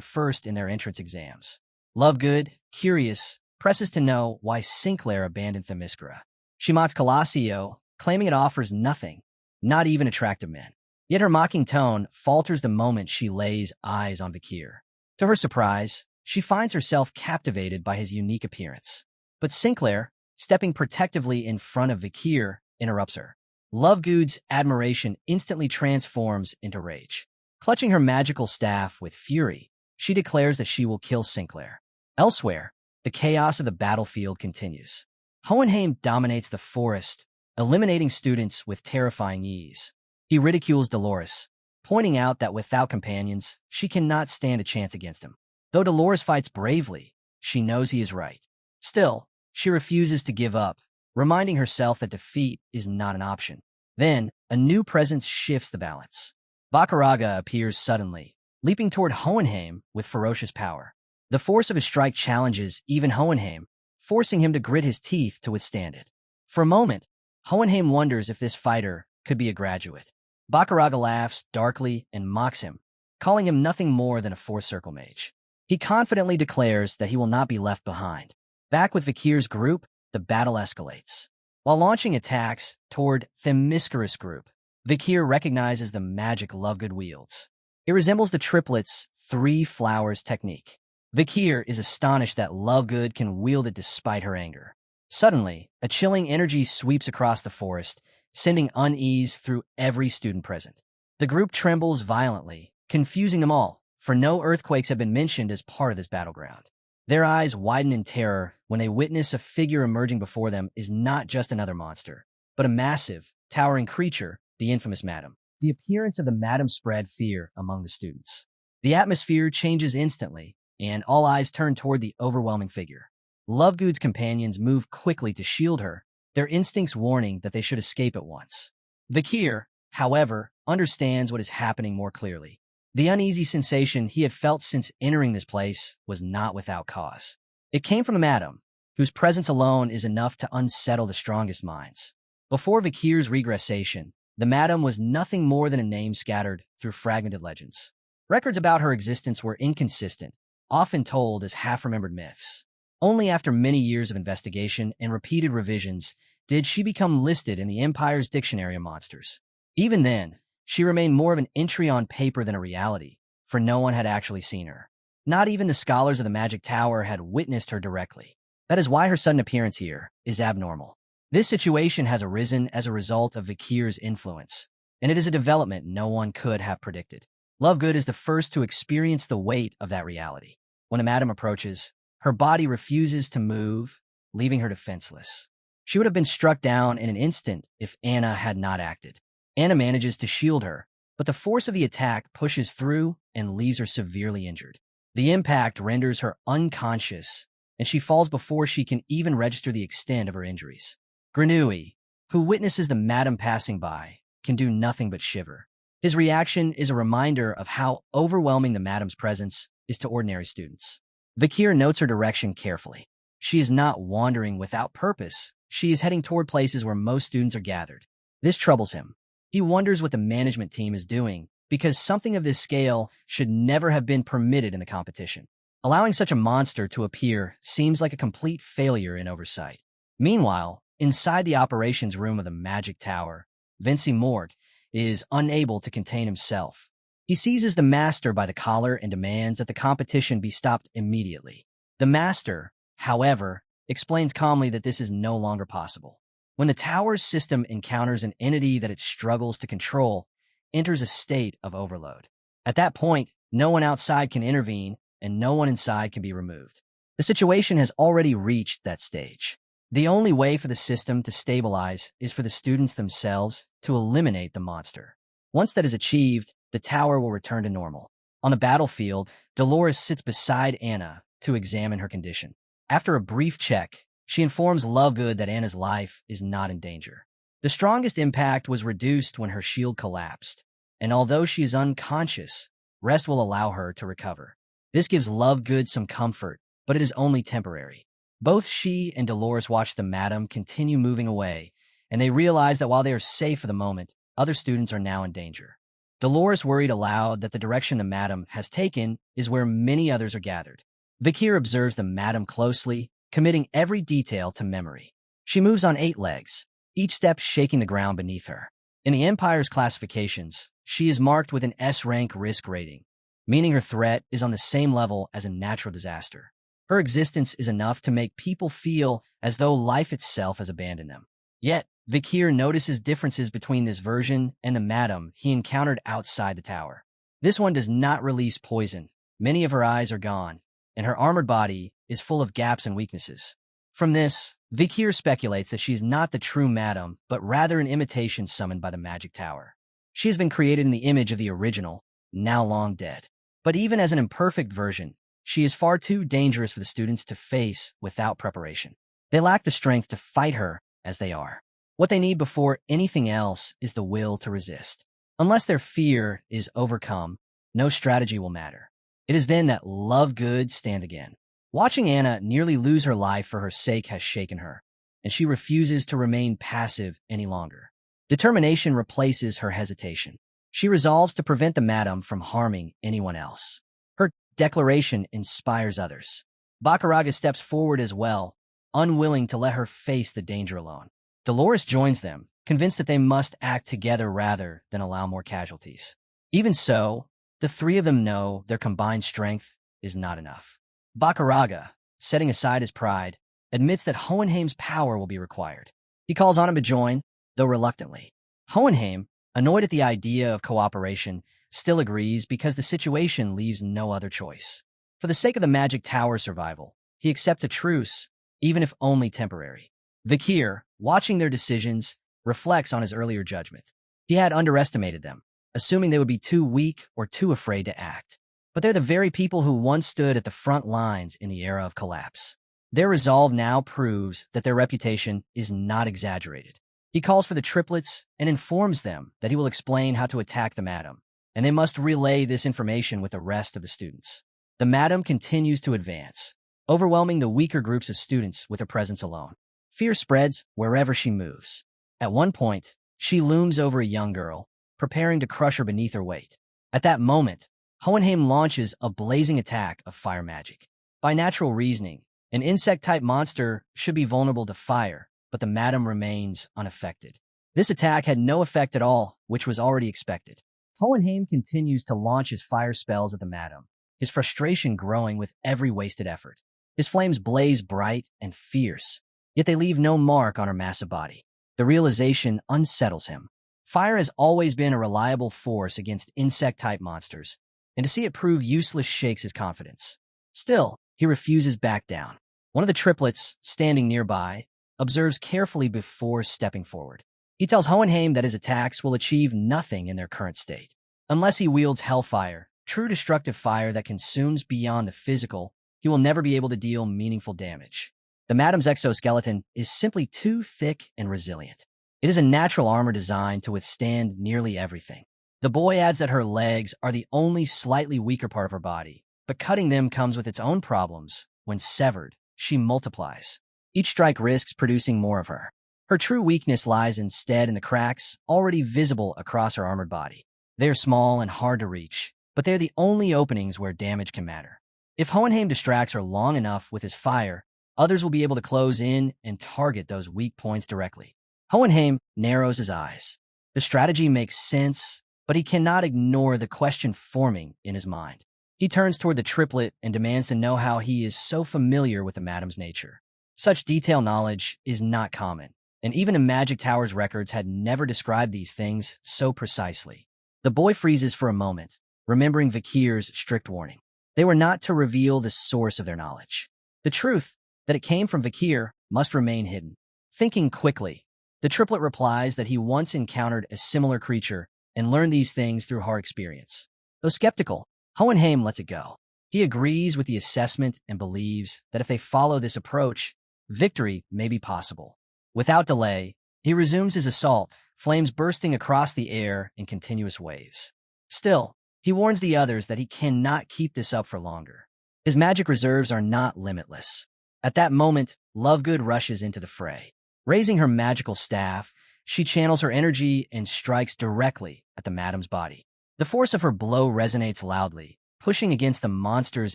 A: first in their entrance exams. Lovegood, curious, presses to know why Sinclair abandoned Themyscira. She mocks Colossio, claiming it offers nothing, not even attractive men. Yet her mocking tone falters the moment she lays eyes on Vakir. To her surprise, she finds herself captivated by his unique appearance. But Sinclair, stepping protectively in front of Vakir, interrupts her. Lovegood's admiration instantly transforms into rage. Clutching her magical staff with fury, she declares that she will kill Sinclair. Elsewhere, the chaos of the battlefield continues. Hohenheim dominates the forest, eliminating students with terrifying ease. He ridicules Dolores, pointing out that without companions, she cannot stand a chance against him. Though Dolores fights bravely, she knows he is right. Still, she refuses to give up, reminding herself that defeat is not an option. Then, a new presence shifts the balance. Vakiraga appears suddenly, leaping toward Hohenheim with ferocious power. The force of his strike challenges even Hohenheim, forcing him to grit his teeth to withstand it. For a moment, Hohenheim wonders if this fighter could be a graduate. Vakiraga laughs darkly and mocks him, calling him nothing more than a fourth-circle mage. He confidently declares that he will not be left behind. Back with Vakir's group, the battle escalates. While launching attacks toward Themyscira's group, Vakir recognizes the magic Lovegood wields. It resembles the triplets' three flowers technique. Vakir is astonished that Lovegood can wield it despite her anger. Suddenly, a chilling energy sweeps across the forest, sending unease through every student present. The group trembles violently, confusing them all, for no earthquakes have been mentioned as part of this battleground. Their eyes widen in terror when they witness a figure emerging before them is not just another monster, but a massive, towering creature, the infamous Madam. The appearance of the Madam spread fear among the students. The atmosphere changes instantly, and all eyes turn toward the overwhelming figure. Lovegood's companions move quickly to shield her, their instincts warning that they should escape at once. Vakir, however, understands what is happening more clearly. The uneasy sensation he had felt since entering this place was not without cause. It came from the Madam, whose presence alone is enough to unsettle the strongest minds. Before Vakir's regression, the Madam was nothing more than a name scattered through fragmented legends. Records about her existence were inconsistent, often told as half-remembered myths. Only after many years of investigation and repeated revisions did she become listed in the Empire's Dictionary of Monsters. Even then, she remained more of an entry on paper than a reality, for no one had actually seen her. Not even the scholars of the Magic Tower had witnessed her directly. That is why her sudden appearance here is abnormal. This situation has arisen as a result of Vakir's influence, and it is a development no one could have predicted. Lovegood is the first to experience the weight of that reality. When the Madam approaches, her body refuses to move, leaving her defenseless. She would have been struck down in an instant if Anna had not acted. Anna manages to shield her, but the force of the attack pushes through and leaves her severely injured. The impact renders her unconscious, and she falls before she can even register the extent of her injuries. Grenouille, who witnesses the Madam passing by, can do nothing but shiver. His reaction is a reminder of how overwhelming the madam's presence is to ordinary students. Vakir notes her direction carefully. She is not wandering without purpose. She is heading toward places where most students are gathered. This troubles him. He wonders what the management team is doing, because something of this scale should never have been permitted in the competition. Allowing such a monster to appear seems like a complete failure in oversight. Meanwhile, inside the operations room of the Magic Tower, Morg is unable to contain himself. He seizes the master by the collar and demands that the competition be stopped immediately. The master, however, explains calmly that this is no longer possible. When the tower's system encounters an entity that it struggles to control, enters a state of overload. At that point, no one outside can intervene, and no one inside can be removed. The situation has already reached that stage. The only way for the system to stabilize is for the students themselves to eliminate the monster. Once that is achieved, the tower will return to normal. On the battlefield, Dolores sits beside Anna to examine her condition. After a brief check, she informs Lovegood that Anna's life is not in danger. The strongest impact was reduced when her shield collapsed, and although she is unconscious, rest will allow her to recover. This gives Lovegood some comfort, but it is only temporary. Both she and Dolores watch the madam continue moving away, and they realize that while they are safe for the moment, other students are now in danger. Dolores worried aloud that the direction the madam has taken is where many others are gathered. Vakir observes the madam closely, committing every detail to memory. She moves on 8 legs, each step shaking the ground beneath her. In the Empire's classifications, she is marked with an S-rank risk rating, meaning her threat is on the same level as a natural disaster. Her existence is enough to make people feel as though life itself has abandoned them. Yet, Vakir notices differences between this version and the madam he encountered outside the tower. This one does not release poison. Many of her eyes are gone, and her armored body is full of gaps and weaknesses. From this, Vakir speculates that she is not the true madam, but rather an imitation summoned by the Magic Tower. She has been created in the image of the original, now long dead. But even as an imperfect version, she is far too dangerous for the students to face without preparation. They lack the strength to fight her as they are. What they need before anything else is the will to resist. Unless their fear is overcome, no strategy will matter. It is then that Lovegood stands again. Watching Anna nearly lose her life for her sake has shaken her, and she refuses to remain passive any longer. Determination replaces her hesitation. She resolves to prevent the madam from harming anyone else. Her declaration inspires others. Vakiraga steps forward as well, unwilling to let her face the danger alone. Dolores joins them, convinced that they must act together rather than allow more casualties. Even so, the three of them know their combined strength is not enough. Vakiraga, setting aside his pride, admits that Hohenheim's power will be required. He calls on him to join, though reluctantly. Hohenheim, annoyed at the idea of cooperation, still agrees because the situation leaves no other choice. For the sake of the Magic Tower's survival, he accepts a truce, even if only temporary. Vakir, watching their decisions, reflects on his earlier judgment. He had underestimated them, assuming they would be too weak or too afraid to act. But they're the very people who once stood at the front lines in the era of collapse. Their resolve now proves that their reputation is not exaggerated. He calls for the triplets and informs them that he will explain how to attack the madam, and they must relay this information with the rest of the students. The madam continues to advance, overwhelming the weaker groups of students with her presence alone. Fear spreads wherever she moves. At one point, she looms over a young girl, preparing to crush her beneath her weight. At that moment, Hohenheim launches a blazing attack of fire magic. By natural reasoning, an insect-type monster should be vulnerable to fire, but the madam remains unaffected. This attack had no effect at all, which was already expected. Hohenheim continues to launch his fire spells at the madam, his frustration growing with every wasted effort. His flames blaze bright and fierce, yet they leave no mark on her massive body. The realization unsettles him. Fire has always been a reliable force against insect-type monsters, and to see it prove useless shakes his confidence. Still, he refuses back down. One of the triplets, standing nearby, observes carefully before stepping forward. He tells Hohenheim that his attacks will achieve nothing in their current state. Unless he wields hellfire, true destructive fire that consumes beyond the physical, he will never be able to deal meaningful damage. The madam's exoskeleton is simply too thick and resilient. It is a natural armor designed to withstand nearly everything. The boy adds that her legs are the only slightly weaker part of her body, but cutting them comes with its own problems. When severed, she multiplies. Each strike risks producing more of her. Her true weakness lies instead in the cracks already visible across her armored body. They are small and hard to reach, but they are the only openings where damage can matter. If Hohenheim distracts her long enough with his fire, others will be able to close in and target those weak points directly. Hohenheim narrows his eyes. The strategy makes sense, but he cannot ignore the question forming in his mind. He turns toward the triplet and demands to know how he is so familiar with the madam's nature. Such detailed knowledge is not common, and even in Magic Tower's records had never described these things so precisely. The boy freezes for a moment, remembering Vakir's strict warning. They were not to reveal the source of their knowledge. The truth, that it came from Vakir, must remain hidden. Thinking quickly, the triplet replies that he once encountered a similar creature and learned these things through hard experience. Though skeptical, Hohenheim lets it go. He agrees with the assessment and believes that if they follow this approach, victory may be possible. Without delay, he resumes his assault, flames bursting across the air in continuous waves. Still, he warns the others that he cannot keep this up for longer. His magic reserves are not limitless. At that moment, Lovegood rushes into the fray. Raising her magical staff, she channels her energy and strikes directly at the madam's body. The force of her blow resonates loudly, pushing against the monster's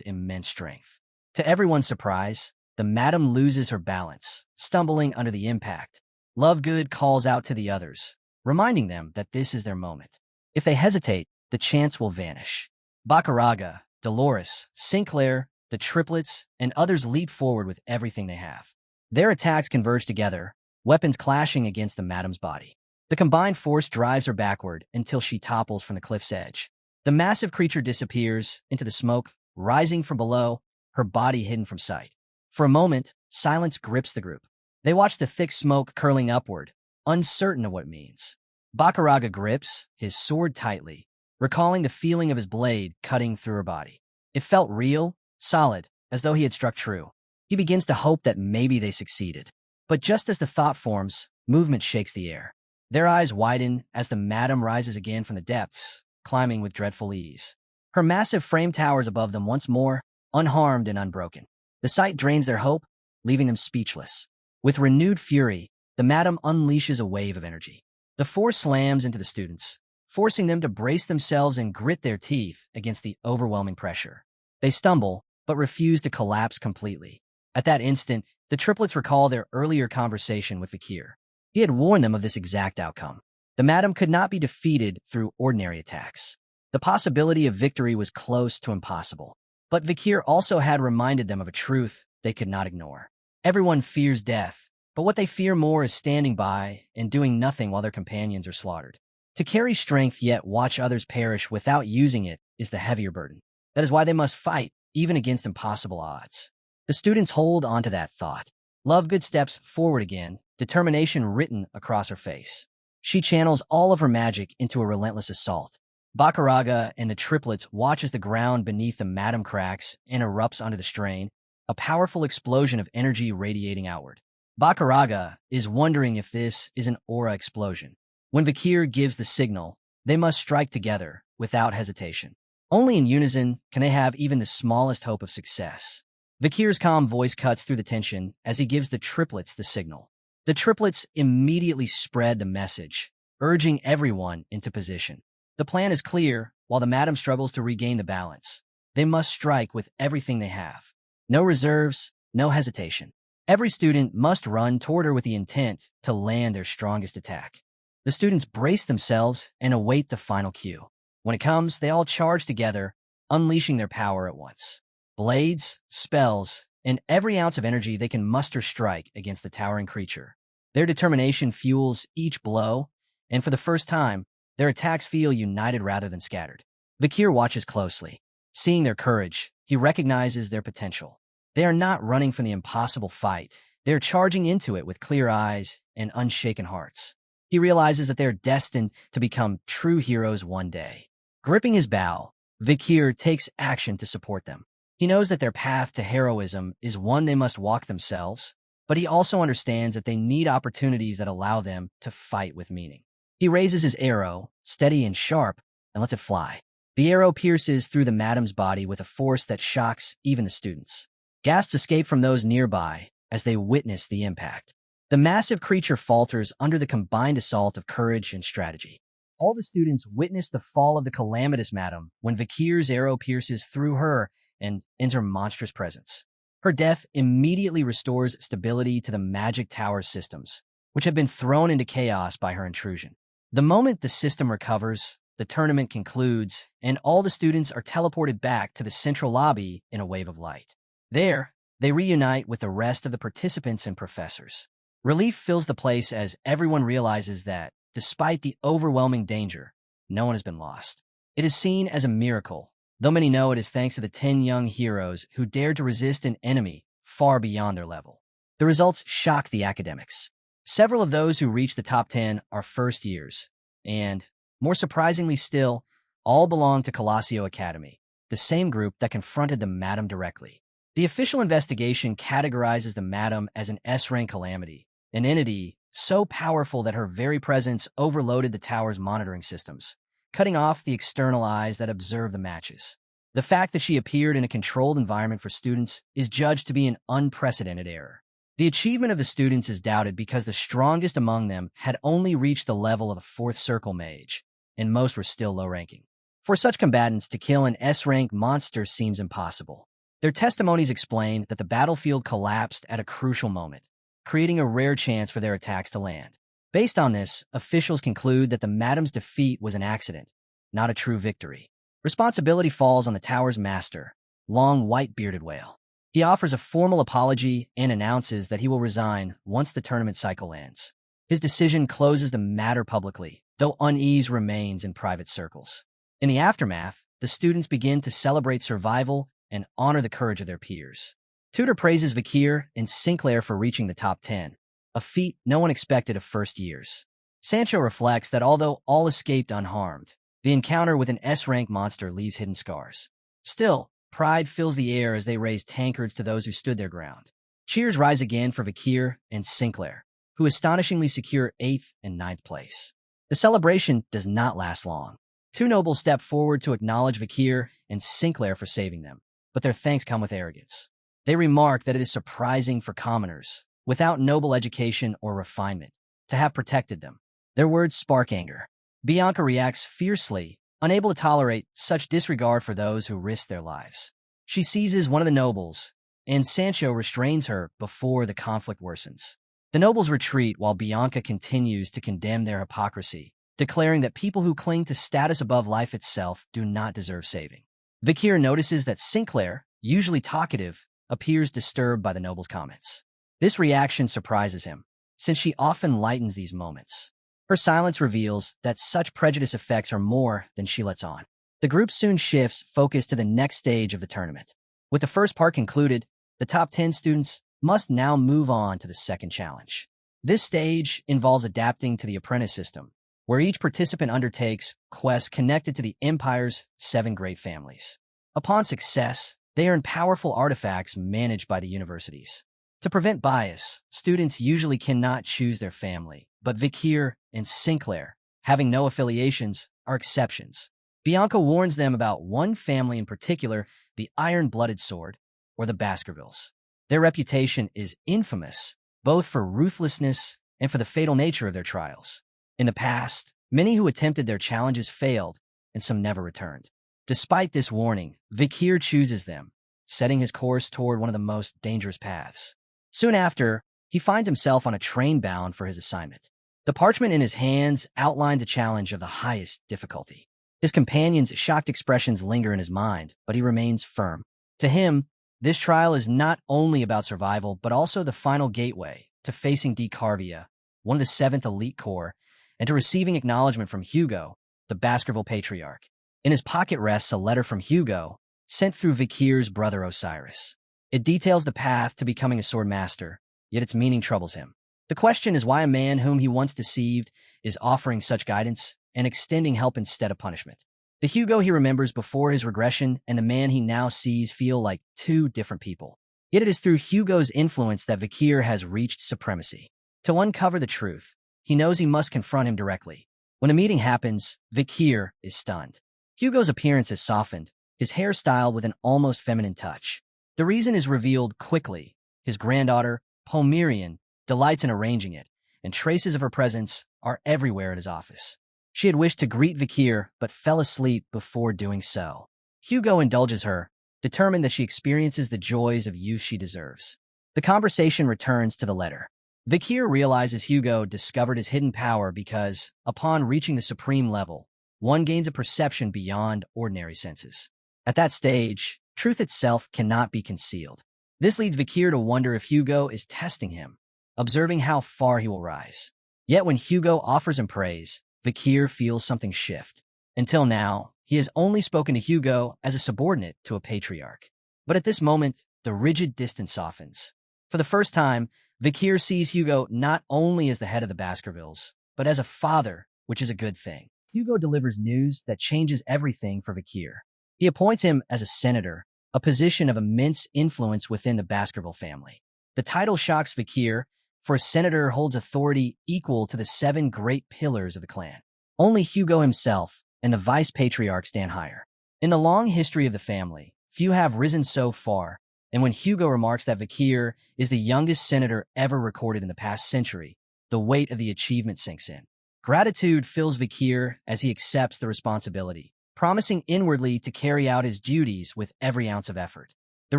A: immense strength. To everyone's surprise, the madam loses her balance, stumbling under the impact. Lovegood calls out to the others, reminding them that this is their moment. If they hesitate, the chance will vanish. Bakaraga, Dolores, Sinclair, the triplets, and others leap forward with everything they have. Their attacks converge together, weapons clashing against the madam's body. The combined force drives her backward until she topples from the cliff's edge. The massive creature disappears into the smoke, rising from below, her body hidden from sight. For a moment, silence grips the group. They watch the thick smoke curling upward, uncertain of what it means. Bakaraga grips his sword tightly, recalling the feeling of his blade cutting through her body. It felt real, solid, as though he had struck true. He begins to hope that maybe they succeeded. But just as the thought forms, movement shakes the air. Their eyes widen as the madam rises again from the depths, climbing with dreadful ease. Her massive frame towers above them once more, unharmed and unbroken. The sight drains their hope, leaving them speechless. With renewed fury, the madam unleashes a wave of energy. The force slams into the students, forcing them to brace themselves and grit their teeth against the overwhelming pressure. They stumble, but refuse to collapse completely. At that instant, the triplets recall their earlier conversation with Vakir. He had warned them of this exact outcome. The madam could not be defeated through ordinary attacks. The possibility of victory was close to impossible. But Vakir also had reminded them of a truth they could not ignore. Everyone fears death, but what they fear more is standing by and doing nothing while their companions are slaughtered. To carry strength yet watch others perish without using it is the heavier burden. That is why they must fight, even against impossible odds. The students hold onto that thought. Lovegood steps forward again, determination written across her face. She channels all of her magic into a relentless assault. Bakaraga and the triplets watch as the ground beneath the madam cracks and erupts under the strain, a powerful explosion of energy radiating outward. Bakaraga is wondering if this is an aura explosion. When Vakir gives the signal, they must strike together, without hesitation. Only in unison can they have even the smallest hope of success. Vakir's calm voice cuts through the tension as he gives the triplets the signal. The triplets immediately spread the message, urging everyone into position. The plan is clear, while the madam struggles to regain the balance. They must strike with everything they have. No reserves, no hesitation. Every student must run toward her with the intent to land their strongest attack. The students brace themselves and await the final cue. When it comes, they all charge together, unleashing their power at once. Blades, spells, and every ounce of energy they can muster strike against the towering creature. Their determination fuels each blow, and for the first time, their attacks feel united rather than scattered. Vakir watches closely. Seeing their courage, he recognizes their potential. They are not running from the impossible fight. They are charging into it with clear eyes and unshaken hearts. He realizes that they are destined to become true heroes one day. Gripping his bow, Vakir takes action to support them. He knows that their path to heroism is one they must walk themselves, but he also understands that they need opportunities that allow them to fight with meaning. He raises his arrow, steady and sharp, and lets it fly. The arrow pierces through the madam's body with a force that shocks even the students. Gasps escape from those nearby as they witness the impact. The massive creature falters under the combined assault of courage and strategy. All the students witness the fall of the calamitous madam when Vakir's arrow pierces through her and ends her monstrous presence. Her death immediately restores stability to the magic tower systems, which have been thrown into chaos by her intrusion. The moment the system recovers, the tournament concludes, and all the students are teleported back to the central lobby in a wave of light. There, they reunite with the rest of the participants and professors. Relief fills the place as everyone realizes that, despite the overwhelming danger, no one has been lost. It is seen as a miracle, though many know it is thanks to the 10 young heroes who dared to resist an enemy far beyond their level. The results shock the academics. Several of those who reach the top 10 are first years, and, more surprisingly still, all belong to Colosio Academy, the same group that confronted the Madam directly. The official investigation categorizes the Madam as an S-rank calamity, an entity so powerful that her very presence overloaded the tower's monitoring systems, cutting off the external eyes that observe the matches. The fact that she appeared in a controlled environment for students is judged to be an unprecedented error. The achievement of the students is doubted because the strongest among them had only reached the level of a fourth circle mage, and most were still low-ranking. For such combatants to kill an S-rank monster seems impossible. Their testimonies explain that the battlefield collapsed at a crucial moment, creating a rare chance for their attacks to land. Based on this, officials conclude that the Madam's defeat was an accident, not a true victory. Responsibility falls on the tower's master, long white-bearded whale. He offers a formal apology and announces that he will resign once the tournament cycle ends. His decision closes the matter publicly, though unease remains in private circles. In the aftermath, the students begin to celebrate survival and honor the courage of their peers. Tutor praises Vakir and Sinclair for reaching the top 10, a feat no one expected of first years. Sancho reflects that although all escaped unharmed, the encounter with an S-rank monster leaves hidden scars. Still, pride fills the air as they raise tankards to those who stood their ground. Cheers rise again for Vakir and Sinclair, who astonishingly secure 8th and 9th place. The celebration does not last long. Two nobles step forward to acknowledge Vakir and Sinclair for saving them, but their thanks come with arrogance. They remark that it is surprising for commoners, without noble education or refinement, to have protected them. Their words spark anger. Bianca reacts fiercely, unable to tolerate such disregard for those who risk their lives. She seizes one of the nobles, and Sancho restrains her before the conflict worsens. The nobles retreat while Bianca continues to condemn their hypocrisy, declaring that people who cling to status above life itself do not deserve saving. Vakir notices that Sinclair, usually talkative, appears disturbed by the noble's comments. This reaction surprises him, since she often lightens these moments. Her silence reveals that such prejudice effects her more than she lets on. The group soon shifts focus to the next stage of the tournament. With the first part concluded, the top 10 students must now move on to the second challenge. This stage involves adapting to the apprentice system, where each participant undertakes quests connected to the Empire's 7 great families. Upon success, they earn powerful artifacts managed by the universities. To prevent bias, students usually cannot choose their family, but Vakir and Sinclair, having no affiliations, are exceptions. Bianca warns them about one family in particular, the Iron-Blooded Sword, or the Baskervilles. Their reputation is infamous, both for ruthlessness and for the fatal nature of their trials. In the past, many who attempted their challenges failed, and some never returned. Despite this warning, Vakir chooses them, setting his course toward one of the most dangerous paths. Soon after, he finds himself on a train bound for his assignment. The parchment in his hands outlines a challenge of the highest difficulty. His companion's shocked expressions linger in his mind, but he remains firm. To him, this trial is not only about survival, but also the final gateway to facing Carvia, one of the 7th Elite Corps, and to receiving acknowledgement from Hugo, the Baskerville patriarch. In his pocket rests a letter from Hugo, sent through Vakir's brother Osiris. It details the path to becoming a sword master, yet its meaning troubles him. The question is why a man whom he once deceived is offering such guidance and extending help instead of punishment. The Hugo he remembers before his regression and the man he now sees feel like two different people. Yet it is through Hugo's influence that Vakir has reached supremacy. To uncover the truth, he knows he must confront him directly. When a meeting happens, Vakir is stunned. Hugo's appearance has softened, his hairstyle with an almost feminine touch. The reason is revealed quickly. His granddaughter, Pomerian, delights in arranging it, and traces of her presence are everywhere at his office. She had wished to greet Vakir, but fell asleep before doing so. Hugo indulges her, determined that she experiences the joys of youth she deserves. The conversation returns to the letter. Vakir realizes Hugo discovered his hidden power because, upon reaching the supreme level, one gains a perception beyond ordinary senses. At that stage, truth itself cannot be concealed. This leads Vakir to wonder if Hugo is testing him, observing how far he will rise. Yet when Hugo offers him praise, Vakir feels something shift. Until now, he has only spoken to Hugo as a subordinate to a patriarch. But at this moment, the rigid distance softens. For the first time, Vakir sees Hugo not only as the head of the Baskervilles, but as a father, which is a good thing. Hugo delivers news that changes everything for Vakir. He appoints him as a senator, a position of immense influence within the Baskerville family. The title shocks Vakir, for a senator holds authority equal to the 7 great pillars of the clan. Only Hugo himself and the vice-patriarch stand higher. In the long history of the family, few have risen so far, and when Hugo remarks that Vakir is the youngest senator ever recorded in the past century, the weight of the achievement sinks in. Gratitude fills Vakir as he accepts the responsibility, promising inwardly to carry out his duties with every ounce of effort. The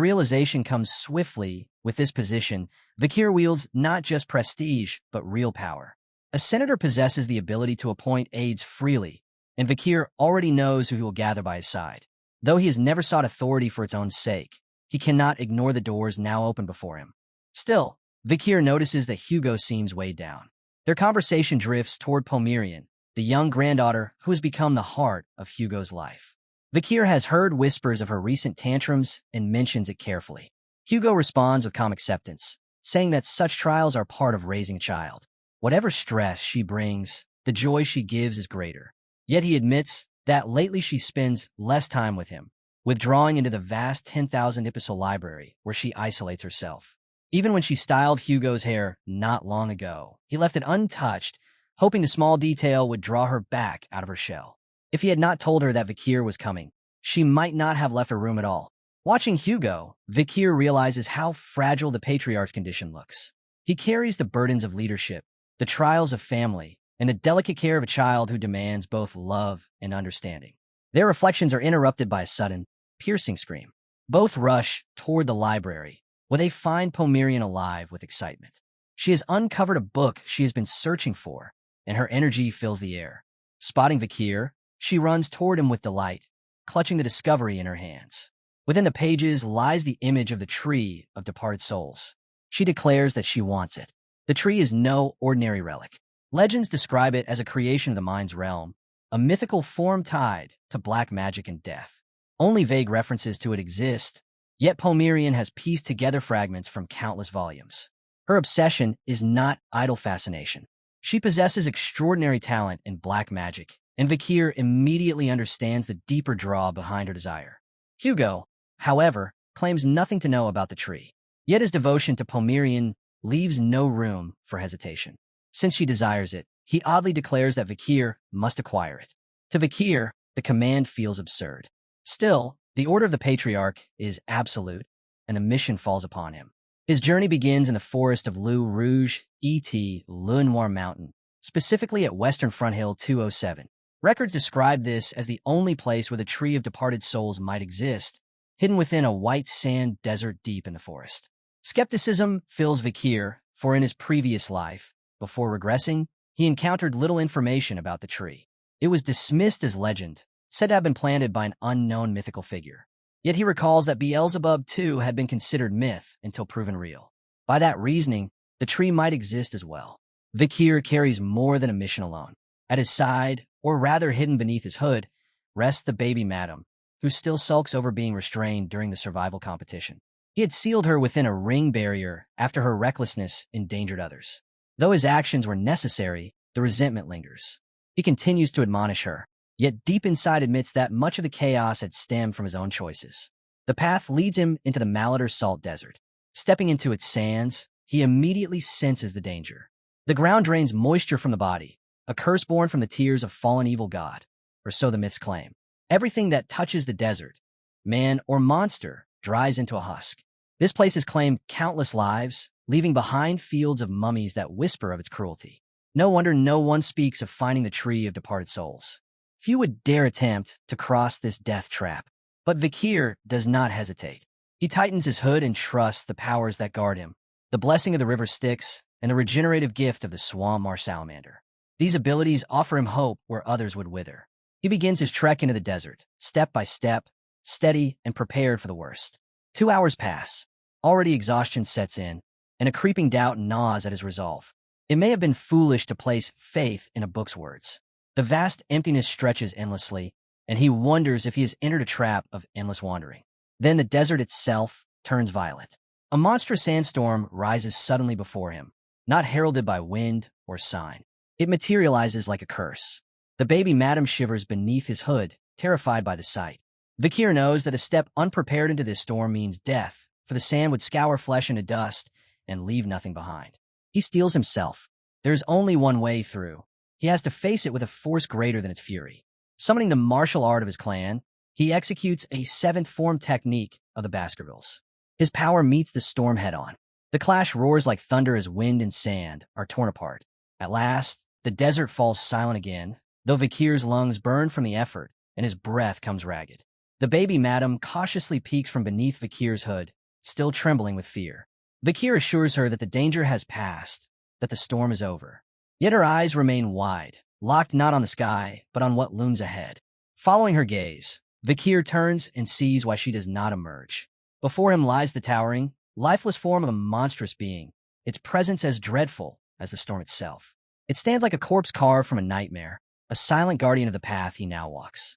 A: realization comes swiftly. With this position, Vakir wields not just prestige, but real power. A senator possesses the ability to appoint aides freely, and Vakir already knows who he will gather by his side. Though he has never sought authority for its own sake, he cannot ignore the doors now open before him. Still, Vakir notices that Hugo seems weighed down. Their conversation drifts toward Pomerian, the young granddaughter who has become the heart of Hugo's life. Vakir has heard whispers of her recent tantrums and mentions it carefully. Hugo responds with calm acceptance, saying that such trials are part of raising a child. Whatever stress she brings, the joy she gives is greater. Yet he admits that lately she spends less time with him, withdrawing into the vast 10,000 epistle library where she isolates herself. Even when she styled Hugo's hair not long ago, he left it untouched, hoping the small detail would draw her back out of her shell. If he had not told her that Vakir was coming, she might not have left her room at all. Watching Hugo, Vakir realizes how fragile the patriarch's condition looks. He carries the burdens of leadership, the trials of family, and the delicate care of a child who demands both love and understanding. Their reflections are interrupted by a sudden, piercing scream. Both rush toward the library, where they find Pomerian alive with excitement. She has uncovered a book she has been searching for, and her energy fills the air. Spotting Vakir, she runs toward him with delight, clutching the discovery in her hands. Within the pages lies the image of the tree of departed souls. She declares that she wants it. The tree is no ordinary relic. Legends describe it as a creation of the mind's realm, a mythical form tied to black magic and death. Only vague references to it exist, yet Pomerian has pieced together fragments from countless volumes. Her obsession is not idle fascination. She possesses extraordinary talent in black magic, and Vakir immediately understands the deeper draw behind her desire. Hugo, however, claims nothing to know about the tree, yet his devotion to Pomerian leaves no room for hesitation. Since she desires it, he oddly declares that Vakir must acquire it. To Vakir, the command feels absurd. Still, the order of the patriarch is absolute, and the mission falls upon him. His journey begins in the forest of Loup Rouge, Le Noir Mountain, specifically at Western Front Hill 207. Records describe this as the only place where the tree of departed souls might exist, hidden within a white sand desert deep in the forest. Skepticism fills Vakir, for in his previous life, before regressing, he encountered little information about the tree. It was dismissed as legend, said to have been planted by an unknown mythical figure. Yet he recalls that Beelzebub too had been considered myth until proven real. By that reasoning, the tree might exist as well. Vakir carries more than a mission alone. At his side, or rather hidden beneath his hood, rests the baby madam, who still sulks over being restrained during the survival competition. He had sealed her within a ring barrier after her recklessness endangered others. Though his actions were necessary, the resentment lingers. He continues to admonish her, yet deep inside admits that much of the chaos had stemmed from his own choices. The path leads him into the Malater Salt Desert. Stepping into its sands, he immediately senses the danger. The ground drains moisture from the body, a curse born from the tears of fallen evil god, or so the myths claim. Everything that touches the desert, man or monster, dries into a husk. This place has claimed countless lives, leaving behind fields of mummies that whisper of its cruelty. No wonder no one speaks of finding the tree of departed souls. Few would dare attempt to cross this death trap. But Vakir does not hesitate. He tightens his hood and trusts the powers that guard him, the blessing of the river Styx and the regenerative gift of the swamp marsh salamander. These abilities offer him hope where others would wither. He begins his trek into the desert, step by step, steady and prepared for the worst. 2 hours pass. Already exhaustion sets in, and a creeping doubt gnaws at his resolve. It may have been foolish to place faith in a book's words. The vast emptiness stretches endlessly, and he wonders if he has entered a trap of endless wandering. Then the desert itself turns violent. A monstrous sandstorm rises suddenly before him, not heralded by wind or sign. It materializes like a curse. The baby madam shivers beneath his hood, terrified by the sight. Vakir knows that a step unprepared into this storm means death, for the sand would scour flesh into dust and leave nothing behind. He steels himself. There is only one way through. He has to face it with a force greater than its fury. Summoning the martial art of his clan, he executes a seventh form technique of the Baskervilles. His power meets the storm head-on. The clash roars like thunder as wind and sand are torn apart. At last, the desert falls silent again, though Vakir's lungs burn from the effort and his breath comes ragged. The baby madam cautiously peeks from beneath Vakir's hood, still trembling with fear. Vakir assures her that the danger has passed, that the storm is over. Yet her eyes remain wide, locked not on the sky, but on what looms ahead. Following her gaze, Vakir turns and sees why she does not emerge. Before him lies the towering, lifeless form of a monstrous being, its presence as dreadful as the storm itself. It stands like a corpse carved from a nightmare, a silent guardian of the path he now walks.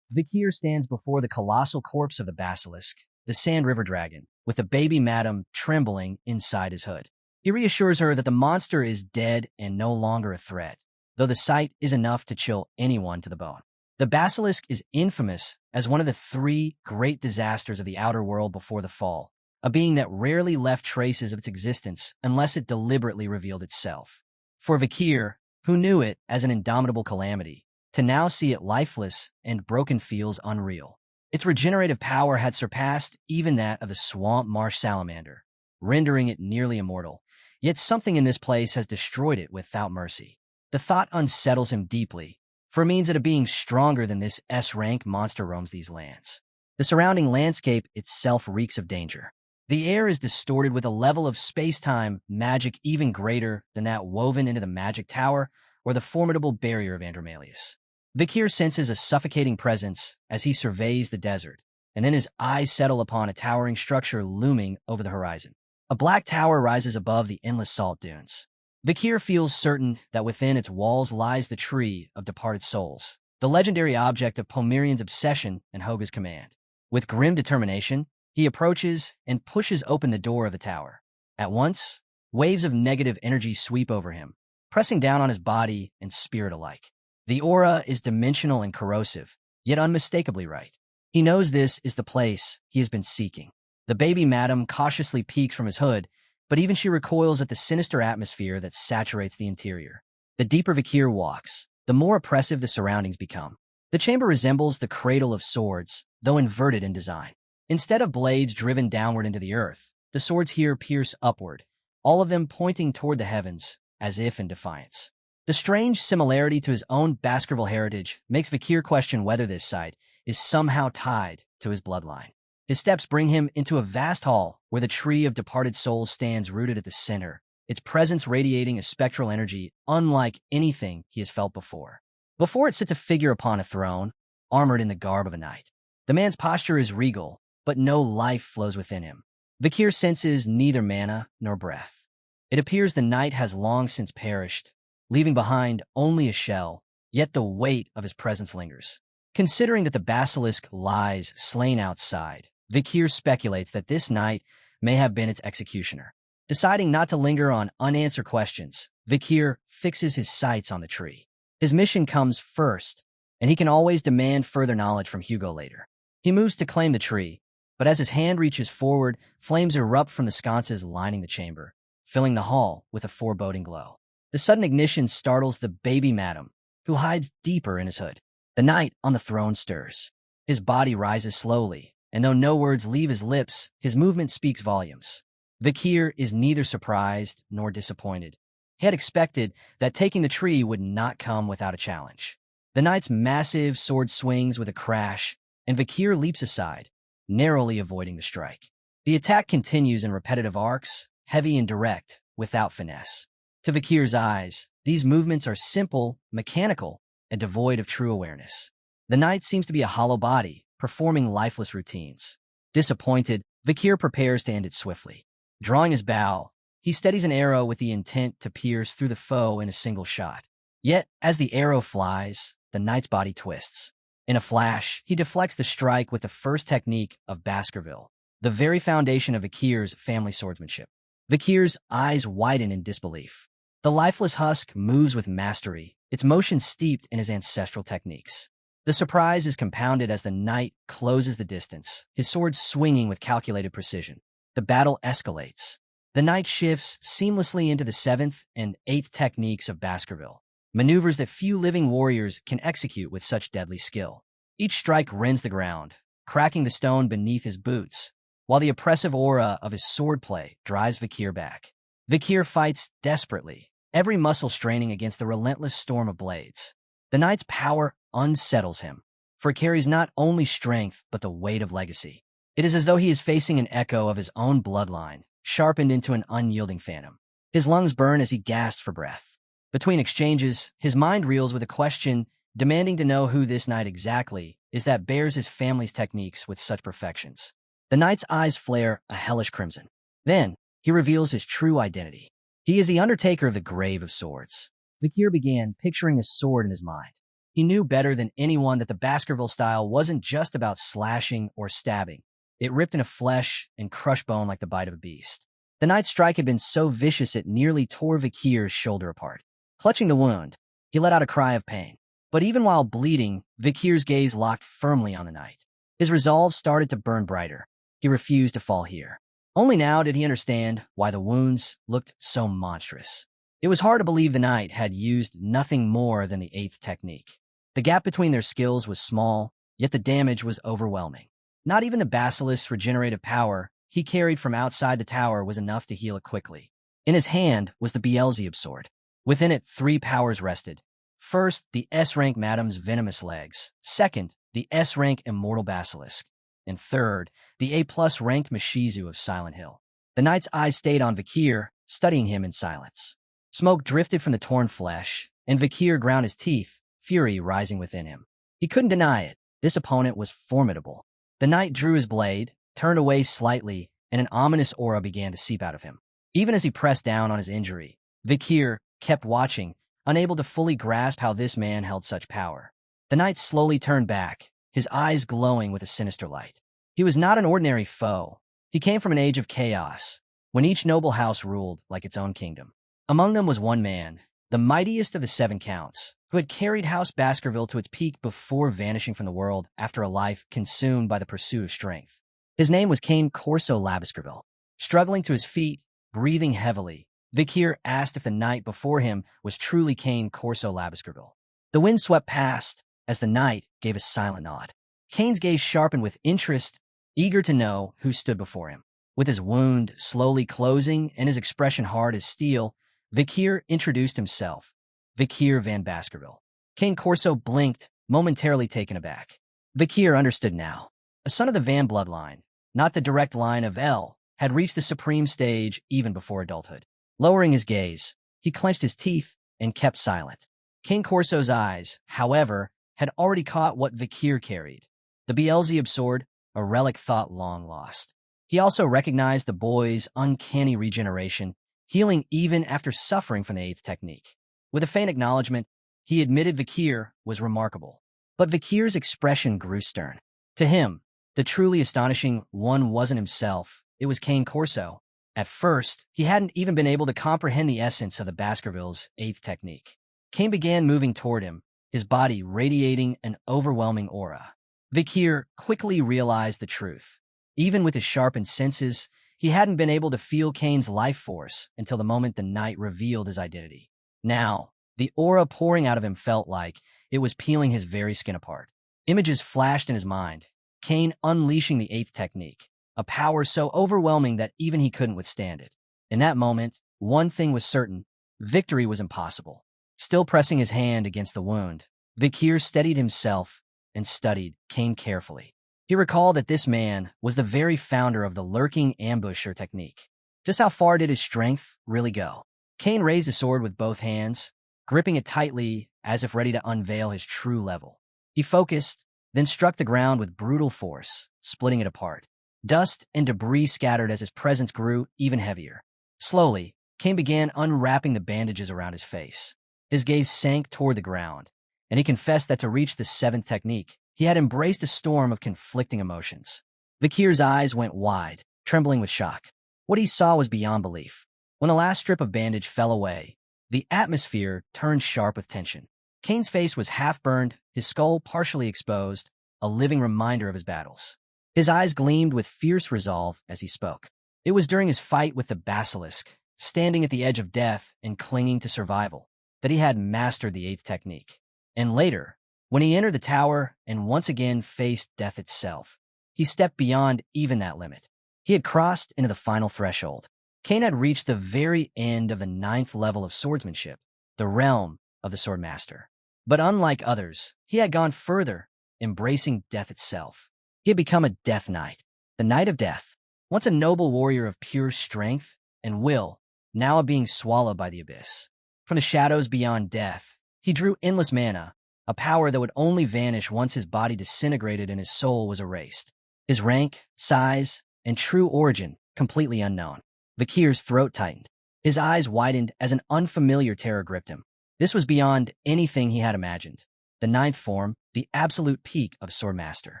A: Vakir stands before the colossal corpse of the basilisk, the sand river dragon, with the baby madam trembling inside his hood. He reassures her that the monster is dead and no longer a threat, though the sight is enough to chill anyone to the bone. The basilisk is infamous as one of the 3 great disasters of the outer world before the fall, a being that rarely left traces of its existence unless it deliberately revealed itself. For Vakir, who knew it as an indomitable calamity, to now see it lifeless and broken feels unreal. Its regenerative power had surpassed even that of the swamp marsh salamander, rendering it nearly immortal. Yet something in this place has destroyed it without mercy. The thought unsettles him deeply, for it means that a being stronger than this S-rank monster roams these lands. The surrounding landscape itself reeks of danger. The air is distorted with a level of space-time magic even greater than that woven into the magic tower or the formidable barrier of Andromalius. Vakir senses a suffocating presence as he surveys the desert, and then his eyes settle upon a towering structure looming over the horizon. A black tower rises above the endless salt dunes. Vakir feels certain that within its walls lies the tree of departed souls, the legendary object of Pomerian's obsession and Hoga's command. With grim determination, he approaches and pushes open the door of the tower. At once, waves of negative energy sweep over him, pressing down on his body and spirit alike. The aura is dimensional and corrosive, yet unmistakably right. He knows this is the place he has been seeking. The baby madam cautiously peeks from his hood, but even she recoils at the sinister atmosphere that saturates the interior. The deeper Vakir walks, the more oppressive the surroundings become. The chamber resembles the cradle of swords, though inverted in design. Instead of blades driven downward into the earth, the swords here pierce upward, all of them pointing toward the heavens, as if in defiance. The strange similarity to his own Baskerville heritage makes Vakir question whether this site is somehow tied to his bloodline. His steps bring him into a vast hall where the tree of departed souls stands rooted at the center, its presence radiating a spectral energy unlike anything he has felt before. Before it sits a figure upon a throne, armored in the garb of a knight. The man's posture is regal, but no life flows within him. Vakir senses neither mana nor breath. It appears the knight has long since perished, leaving behind only a shell, yet the weight of his presence lingers. Considering that the basilisk lies slain outside, Vakir speculates that this knight may have been its executioner. Deciding not to linger on unanswered questions, Vakir fixes his sights on the tree. His mission comes first, and he can always demand further knowledge from Hugo later. He moves to claim the tree, But as his hand reaches forward, flames erupt from the sconces lining the chamber, filling the hall with a foreboding glow. The sudden ignition startles the baby madam, who hides deeper in his hood. The knight on the throne stirs. His body rises slowly, and though no words leave his lips, his movement speaks volumes. Vakir is neither surprised nor disappointed. He had expected that taking the tree would not come without a challenge. The knight's massive sword swings with a crash, and Vakir leaps aside, narrowly avoiding the strike. The attack continues in repetitive arcs, heavy and direct, without finesse. To Vakir's eyes, these movements are simple, mechanical, and devoid of true awareness. The knight seems to be a hollow body, performing lifeless routines. Disappointed, Vakir prepares to end it swiftly. Drawing his bow, he steadies an arrow with the intent to pierce through the foe in a single shot. Yet, as the arrow flies, the knight's body twists. In a flash, he deflects the strike with the first technique of Baskerville, the very foundation of Vakir's family swordsmanship. Vakir's eyes widen in disbelief. The lifeless husk moves with mastery, its motion steeped in his ancestral techniques. The surprise is compounded as the knight closes the distance, his sword swinging with calculated precision. The battle escalates. The knight shifts seamlessly into the 7th and 8th techniques of Baskerville, maneuvers that few living warriors can execute with such deadly skill. Each strike rends the ground, cracking the stone beneath his boots, while the oppressive aura of his swordplay drives Vakir back. Vakir fights desperately, every muscle straining against the relentless storm of blades. The knight's power unsettles him, for it carries not only strength but the weight of legacy. It is as though he is facing an echo of his own bloodline, sharpened into an unyielding phantom. His lungs burn as he gasps for breath. Between exchanges, his mind reels with a question, demanding to know who this knight exactly is that bears his family's techniques with such perfections. The knight's eyes flare a hellish crimson. Then, he reveals his true identity. He is the undertaker of the Grave of Swords. Vakir began picturing a sword in his mind. He knew better than anyone that the Baskerville style wasn't just about slashing or stabbing. It ripped into flesh and crushed bone like the bite of a beast. The knight's strike had been so vicious it nearly tore Vakir's shoulder apart. Clutching the wound, he let out a cry of pain. But even while bleeding, Vakir's gaze locked firmly on the knight. His resolve started to burn brighter. He refused to fall here. Only now did he understand why the wounds looked so monstrous. It was hard to believe the knight had used nothing more than the 8th technique. The gap between their skills was small, yet the damage was overwhelming. Not even the basilisk's regenerative power he carried from outside the tower was enough to heal it quickly. In his hand was the Beelzebub sword. Within it, 3 powers rested. First, the S-rank madam's venomous legs. Second, the S-rank immortal basilisk. And third, the A+ ranked Mashizu of Silent Hill. The knight's eyes stayed on Vakir, studying him in silence. Smoke drifted from the torn flesh, and Vakir ground his teeth, fury rising within him. He couldn't deny it. This opponent was formidable. The knight drew his blade, turned away slightly, and an ominous aura began to seep out of him. Even as he pressed down on his injury, Vakir kept watching, unable to fully grasp how this man held such power. The knight slowly turned back, his eyes glowing with a sinister light. He was not an ordinary foe. He came from an age of chaos, when each noble house ruled like its own kingdom. Among them was one man, the mightiest of the 7 counts, who had carried House Baskerville to its peak before vanishing from the world after a life consumed by the pursuit of strength. His name was Cain Corso Baskerville. Struggling to his feet, breathing heavily, Vakir asked if the knight before him was truly Cain Corso Baskerville. The wind swept past as the knight gave a silent nod. Cain's gaze sharpened with interest, eager to know who stood before him. With his wound slowly closing and his expression hard as steel, Vakir introduced himself. Vakir van Baskerville. Cain Corso blinked, momentarily taken aback. Vakir understood now. A son of the Van bloodline, not the direct line of El, had reached the supreme stage even before adulthood. Lowering his gaze, he clenched his teeth and kept silent. Cain Corso's eyes, however, had already caught what Vakir carried. The Beelzebub sword, a relic thought long lost. He also recognized the boy's uncanny regeneration, healing even after suffering from the 8th technique. With a faint acknowledgement, he admitted Vakir was remarkable. But Vakir's expression grew stern. To him, the truly astonishing one wasn't himself, it was Cain Corso. At first, he hadn't even been able to comprehend the essence of the Baskerville's 8th technique. Cain began moving toward him, his body radiating an overwhelming aura. Vakir quickly realized the truth. Even with his sharpened senses, he hadn't been able to feel Kane's life force until the moment the knight revealed his identity. Now, the aura pouring out of him felt like it was peeling his very skin apart. Images flashed in his mind, Kane unleashing the eighth technique, a power so overwhelming that even he couldn't withstand it. In that moment, one thing was certain: victory was impossible. Still pressing his hand against the wound, Vakir steadied himself and studied Kane carefully. He recalled that this man was the very founder of the lurking ambusher technique. Just how far did his strength really go? Kane raised his sword with both hands, gripping it tightly as if ready to unveil his true level. He focused, then struck the ground with brutal force, splitting it apart. Dust and debris scattered as his presence grew even heavier. Slowly, Kane began unwrapping the bandages around his face. His gaze sank toward the ground, and he confessed that to reach the seventh technique, he had embraced a storm of conflicting emotions. Vakir's eyes went wide, trembling with shock. What he saw was beyond belief. When the last strip of bandage fell away, the atmosphere turned sharp with tension. Kane's face was half-burned, his skull partially exposed, a living reminder of his battles. His eyes gleamed with fierce resolve as he spoke. It was during his fight with the basilisk, standing at the edge of death and clinging to survival, that he had mastered the eighth technique. And later, when he entered the tower and once again faced death itself, he stepped beyond even that limit. He had crossed into the final threshold. Kane had reached the very end of the ninth level of swordsmanship, the realm of the swordmaster. But unlike others, he had gone further, embracing death itself. He had become a death knight, the knight of death, once a noble warrior of pure strength and will, now a being swallowed by the abyss. From the shadows beyond death, he drew endless mana, a power that would only vanish once his body disintegrated and his soul was erased. His rank, size, and true origin completely unknown. Vakir's throat tightened. His eyes widened as an unfamiliar terror gripped him. This was beyond anything he had imagined. The ninth form, the absolute peak of Swordmaster.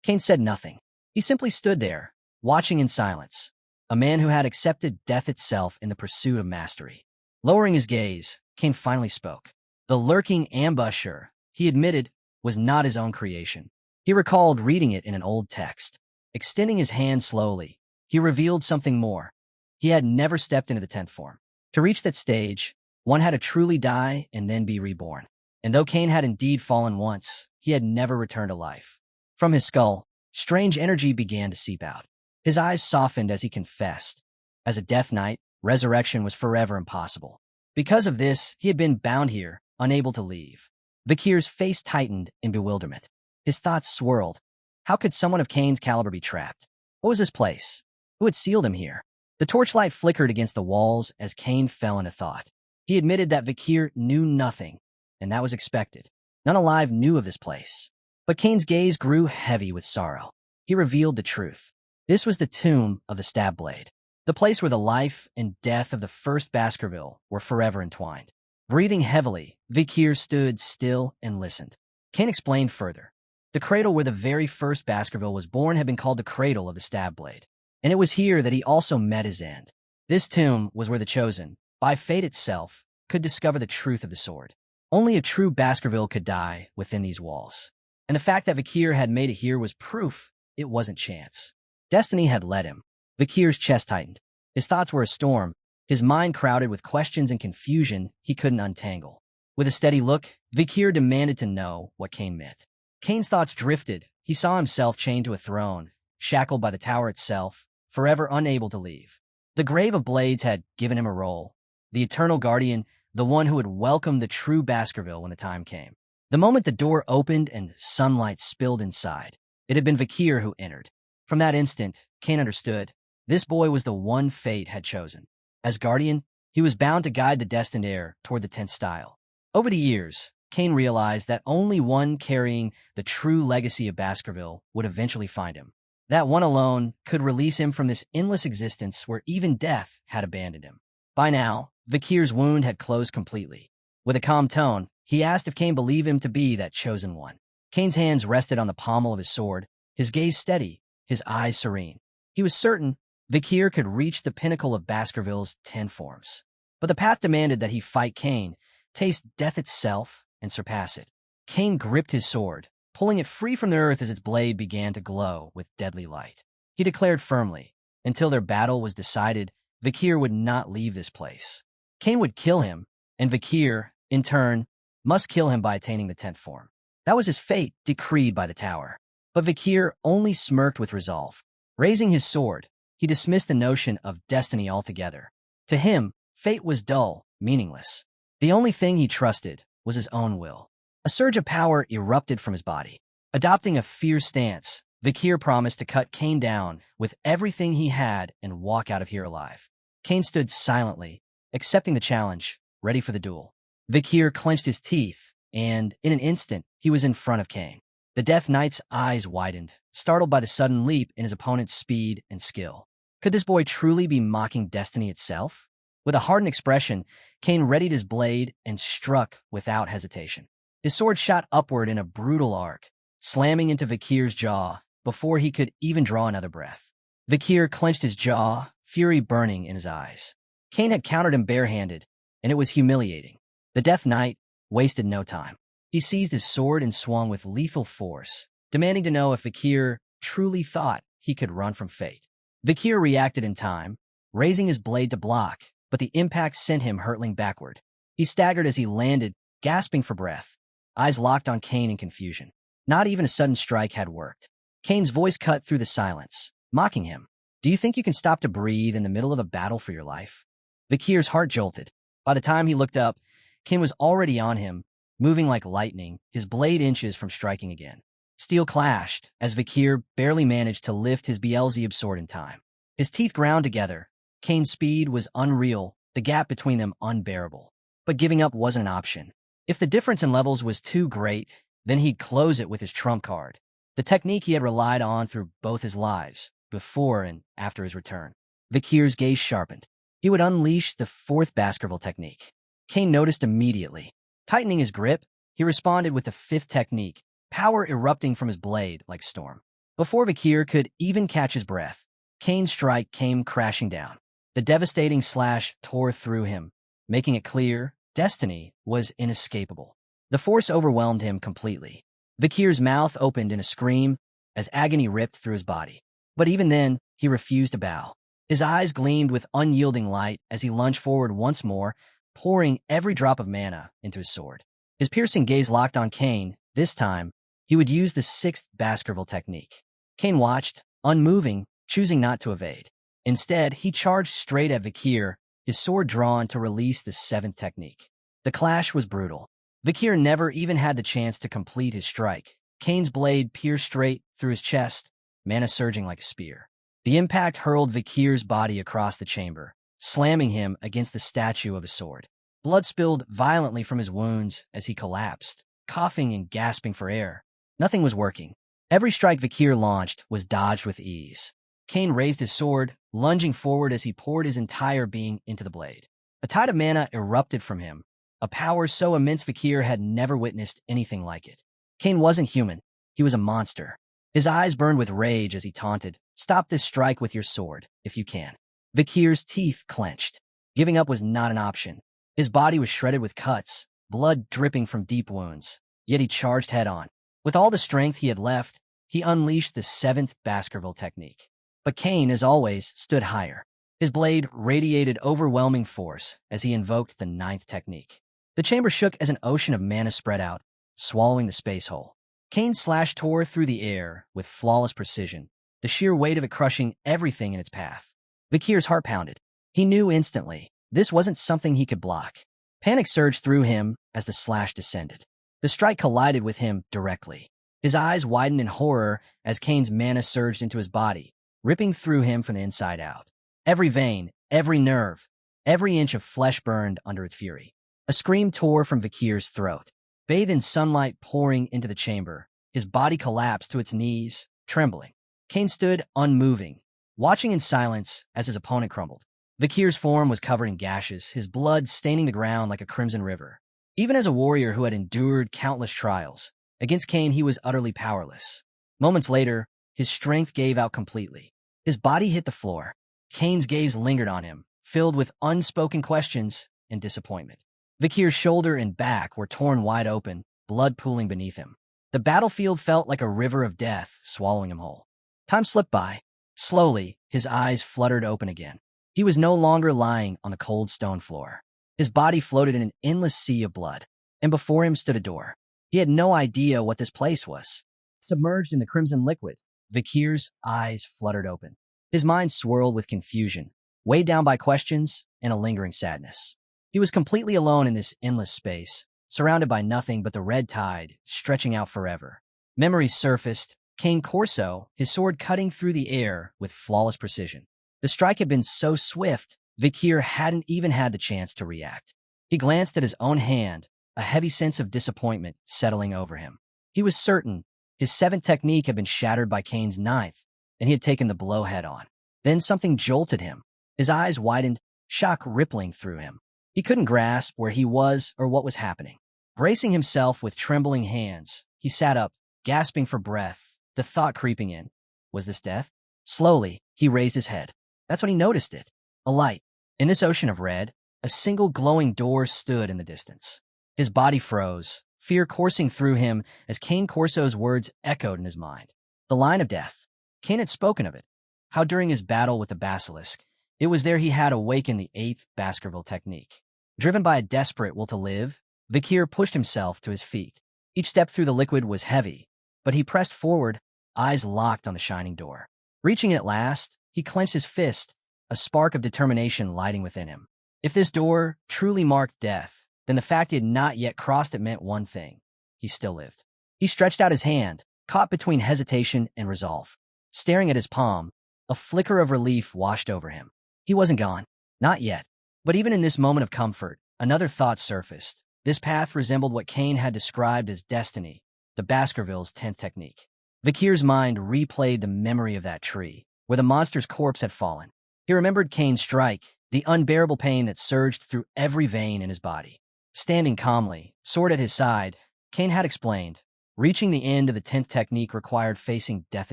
A: Kane said nothing. He simply stood there, watching in silence. A man who had accepted death itself in the pursuit of mastery. Lowering his gaze, Kane finally spoke. The lurking ambusher, he admitted, was not his own creation. He recalled reading it in an old text. Extending his hand slowly, he revealed something more. He had never stepped into the 10th form. To reach that stage, one had to truly die and then be reborn. And though Kane had indeed fallen once, he had never returned to life. From his skull, strange energy began to seep out. His eyes softened as he confessed. As a death knight, resurrection was forever impossible. Because of this, he had been bound here, unable to leave. Vakir's face tightened in bewilderment. His thoughts swirled. How could someone of Kane's caliber be trapped? What was this place? Who had sealed him here? The torchlight flickered against the walls as Kane fell into thought. He admitted that Vakir knew nothing, and that was expected. None alive knew of this place. But Kane's gaze grew heavy with sorrow. He revealed the truth. This was the tomb of the stab blade, the place where the life and death of the first Baskerville were forever entwined. Breathing heavily, Vakir stood still and listened. Kane explained further. The cradle where the very first Baskerville was born had been called the cradle of the stab blade, and it was here that he also met his end. This tomb was where the chosen, by fate itself, could discover the truth of the sword. Only a true Baskerville could die within these walls. And the fact that Vakir had made it here was proof it wasn't chance. Destiny had led him. Vakir's chest tightened. His thoughts were a storm, his mind crowded with questions and confusion he couldn't untangle. With a steady look, Vakir demanded to know what Kane meant. Kane's thoughts drifted. He saw himself chained to a throne, shackled by the tower itself, forever unable to leave. The Grave of Blades had given him a role. The eternal guardian, the one who would welcome the true Baskerville when the time came. The moment the door opened and sunlight spilled inside, it had been Vakir who entered. From that instant, Kane understood. This boy was the one fate had chosen. As guardian, he was bound to guide the destined heir toward the 10th style. Over the years, Kane realized that only one carrying the true legacy of Baskerville would eventually find him. That one alone could release him from this endless existence where even death had abandoned him. By now, Vakir's wound had closed completely. With a calm tone, he asked if Kane believed him to be that chosen one. Kane's hands rested on the pommel of his sword, his gaze steady, his eyes serene. He was certain Vakir could reach the pinnacle of Baskerville's 10 forms. But the path demanded that he fight Kane, taste death itself, and surpass it. Kane gripped his sword, pulling it free from the earth as its blade began to glow with deadly light. he declared firmly. Until their battle was decided, Vakir would not leave this place. Cain would kill him, and Vakir, in turn, must kill him by attaining the 10th form. That was his fate, decreed by the tower. But Vakir only smirked with resolve. Raising his sword, he dismissed the notion of destiny altogether. To him, fate was dull, meaningless. The only thing he trusted was his own will. A surge of power erupted from his body. Adopting a fierce stance, Vakir promised to cut Cain down with everything he had and walk out of here alive. Cain stood silently, accepting the challenge, ready for the duel. Vakir clenched his teeth, and in an instant, he was in front of Cain. The Death Knight's eyes widened, startled by the sudden leap in his opponent's speed and skill. Could this boy truly be mocking destiny itself? With a hardened expression, Cain readied his blade and struck without hesitation. His sword shot upward in a brutal arc, slamming into Vakir's jaw before he could even draw another breath. Vakir clenched his jaw, fury burning in his eyes. Cain had countered him barehanded, and it was humiliating. The Death Knight wasted no time. He seized his sword and swung with lethal force, demanding to know if Vakir truly thought he could run from fate. Vakir reacted in time, raising his blade to block, but the impact sent him hurtling backward. He staggered as he landed, gasping for breath, eyes locked on Cain in confusion. Not even a sudden strike had worked. Cain's voice cut through the silence, mocking him. Do you think you can stop to breathe in the middle of a battle for your life? Vakir's heart jolted. By the time he looked up, Cain was already on him, moving like lightning, his blade inches from striking again. Steel clashed, as Vakir barely managed to lift his Beelzebub sword in time. His teeth ground together. Cain's speed was unreal, the gap between them unbearable. But giving up wasn't an option. If the difference in levels was too great, then he'd close it with his trump card. The technique he had relied on through both his lives, before and after his return. Vakir's gaze sharpened. He would unleash the 4th Baskerville technique. Cain noticed immediately. Tightening his grip, he responded with the 5th technique, power erupting from his blade like storm. Before Vakir could even catch his breath, Cain's strike came crashing down. The devastating slash tore through him, making it clear destiny was inescapable. The force overwhelmed him completely. Vakir's mouth opened in a scream as agony ripped through his body. But even then, he refused to bow. His eyes gleamed with unyielding light as he lunged forward once more, pouring every drop of mana into his sword. His piercing gaze locked on Cain. This time, he would use the 6th Baskerville technique. Cain watched, unmoving, choosing not to evade. Instead, he charged straight at Vakir, his sword drawn to release the 7th technique. The clash was brutal. Vakir never even had the chance to complete his strike. Cain's blade pierced straight through his chest, mana surging like a spear. The impact hurled Vakir's body across the chamber, slamming him against the statue of his sword. Blood spilled violently from his wounds as he collapsed, coughing and gasping for air. Nothing was working. Every strike Vakir launched was dodged with ease. Cain raised his sword, lunging forward as he poured his entire being into the blade. A tide of mana erupted from him, a power so immense Vakir had never witnessed anything like it. Cain wasn't human. He was a monster. His eyes burned with rage as he taunted, "Stop this strike with your sword, if you can." Vakir's teeth clenched. Giving up was not an option. His body was shredded with cuts, blood dripping from deep wounds, yet he charged head-on. With all the strength he had left, he unleashed the 7th Baskerville technique. But Cain, as always, stood higher. His blade radiated overwhelming force as he invoked the 9th technique. The chamber shook as an ocean of mana spread out, swallowing the space hole. Cain's slash tore through the air with flawless precision, the sheer weight of it crushing everything in its path. Vakir's heart pounded. He knew instantly this wasn't something he could block. Panic surged through him as the slash descended. The strike collided with him directly. His eyes widened in horror as Cain's mana surged into his body, ripping through him from the inside out. Every vein, every nerve, every inch of flesh burned under its fury. A scream tore from Vakir's throat. Bathed in sunlight pouring into the chamber, his body collapsed to its knees, trembling. Cain stood unmoving, watching in silence as his opponent crumbled. Vakir's form was covered in gashes, his blood staining the ground like a crimson river. Even as a warrior who had endured countless trials, against Cain he was utterly powerless. Moments later, his strength gave out completely. His body hit the floor. Cain's gaze lingered on him, filled with unspoken questions and disappointment. Vakir's shoulder and back were torn wide open, blood pooling beneath him. The battlefield felt like a river of death, swallowing him whole. Time slipped by. Slowly, his eyes fluttered open again. He was no longer lying on the cold stone floor. His body floated in an endless sea of blood, and before him stood a door. He had no idea what this place was. Submerged in the crimson liquid, Vakir's eyes fluttered open. His mind swirled with confusion, weighed down by questions and a lingering sadness. He was completely alone in this endless space, surrounded by nothing but the red tide stretching out forever. Memories surfaced, Cane Corso, his sword cutting through the air with flawless precision. The strike had been so swift, Vakir hadn't even had the chance to react. He glanced at his own hand, a heavy sense of disappointment settling over him. He was certain his seventh technique had been shattered by Cain's ninth, and he had taken the blow head-on. Then something jolted him. His eyes widened, shock rippling through him. He couldn't grasp where he was or what was happening. Bracing himself with trembling hands, he sat up, gasping for breath, the thought creeping in. Was this death? Slowly, he raised his head. That's when he noticed it. A light. In this ocean of red, a single glowing door stood in the distance. His body froze, fear coursing through him as Cane Corso's words echoed in his mind. The line of death. Cane had spoken of it. How during his battle with the basilisk, it was there he had awakened the 8th Baskerville technique. Driven by a desperate will to live, Vakir pushed himself to his feet. Each step through the liquid was heavy, but he pressed forward, eyes locked on the shining door. Reaching it at last, he clenched his fist, a spark of determination lighting within him. If this door truly marked death, then the fact he had not yet crossed it meant one thing. He still lived. He stretched out his hand, caught between hesitation and resolve. Staring at his palm, a flicker of relief washed over him. He wasn't gone. Not yet. But even in this moment of comfort, another thought surfaced. This path resembled what Cain had described as destiny, the Baskervilles' 10th technique. Vakir's mind replayed the memory of that tree, where the monster's corpse had fallen. He remembered Cain's strike, the unbearable pain that surged through every vein in his body. Standing calmly, sword at his side, Cain had explained, reaching the end of the 10th technique required facing death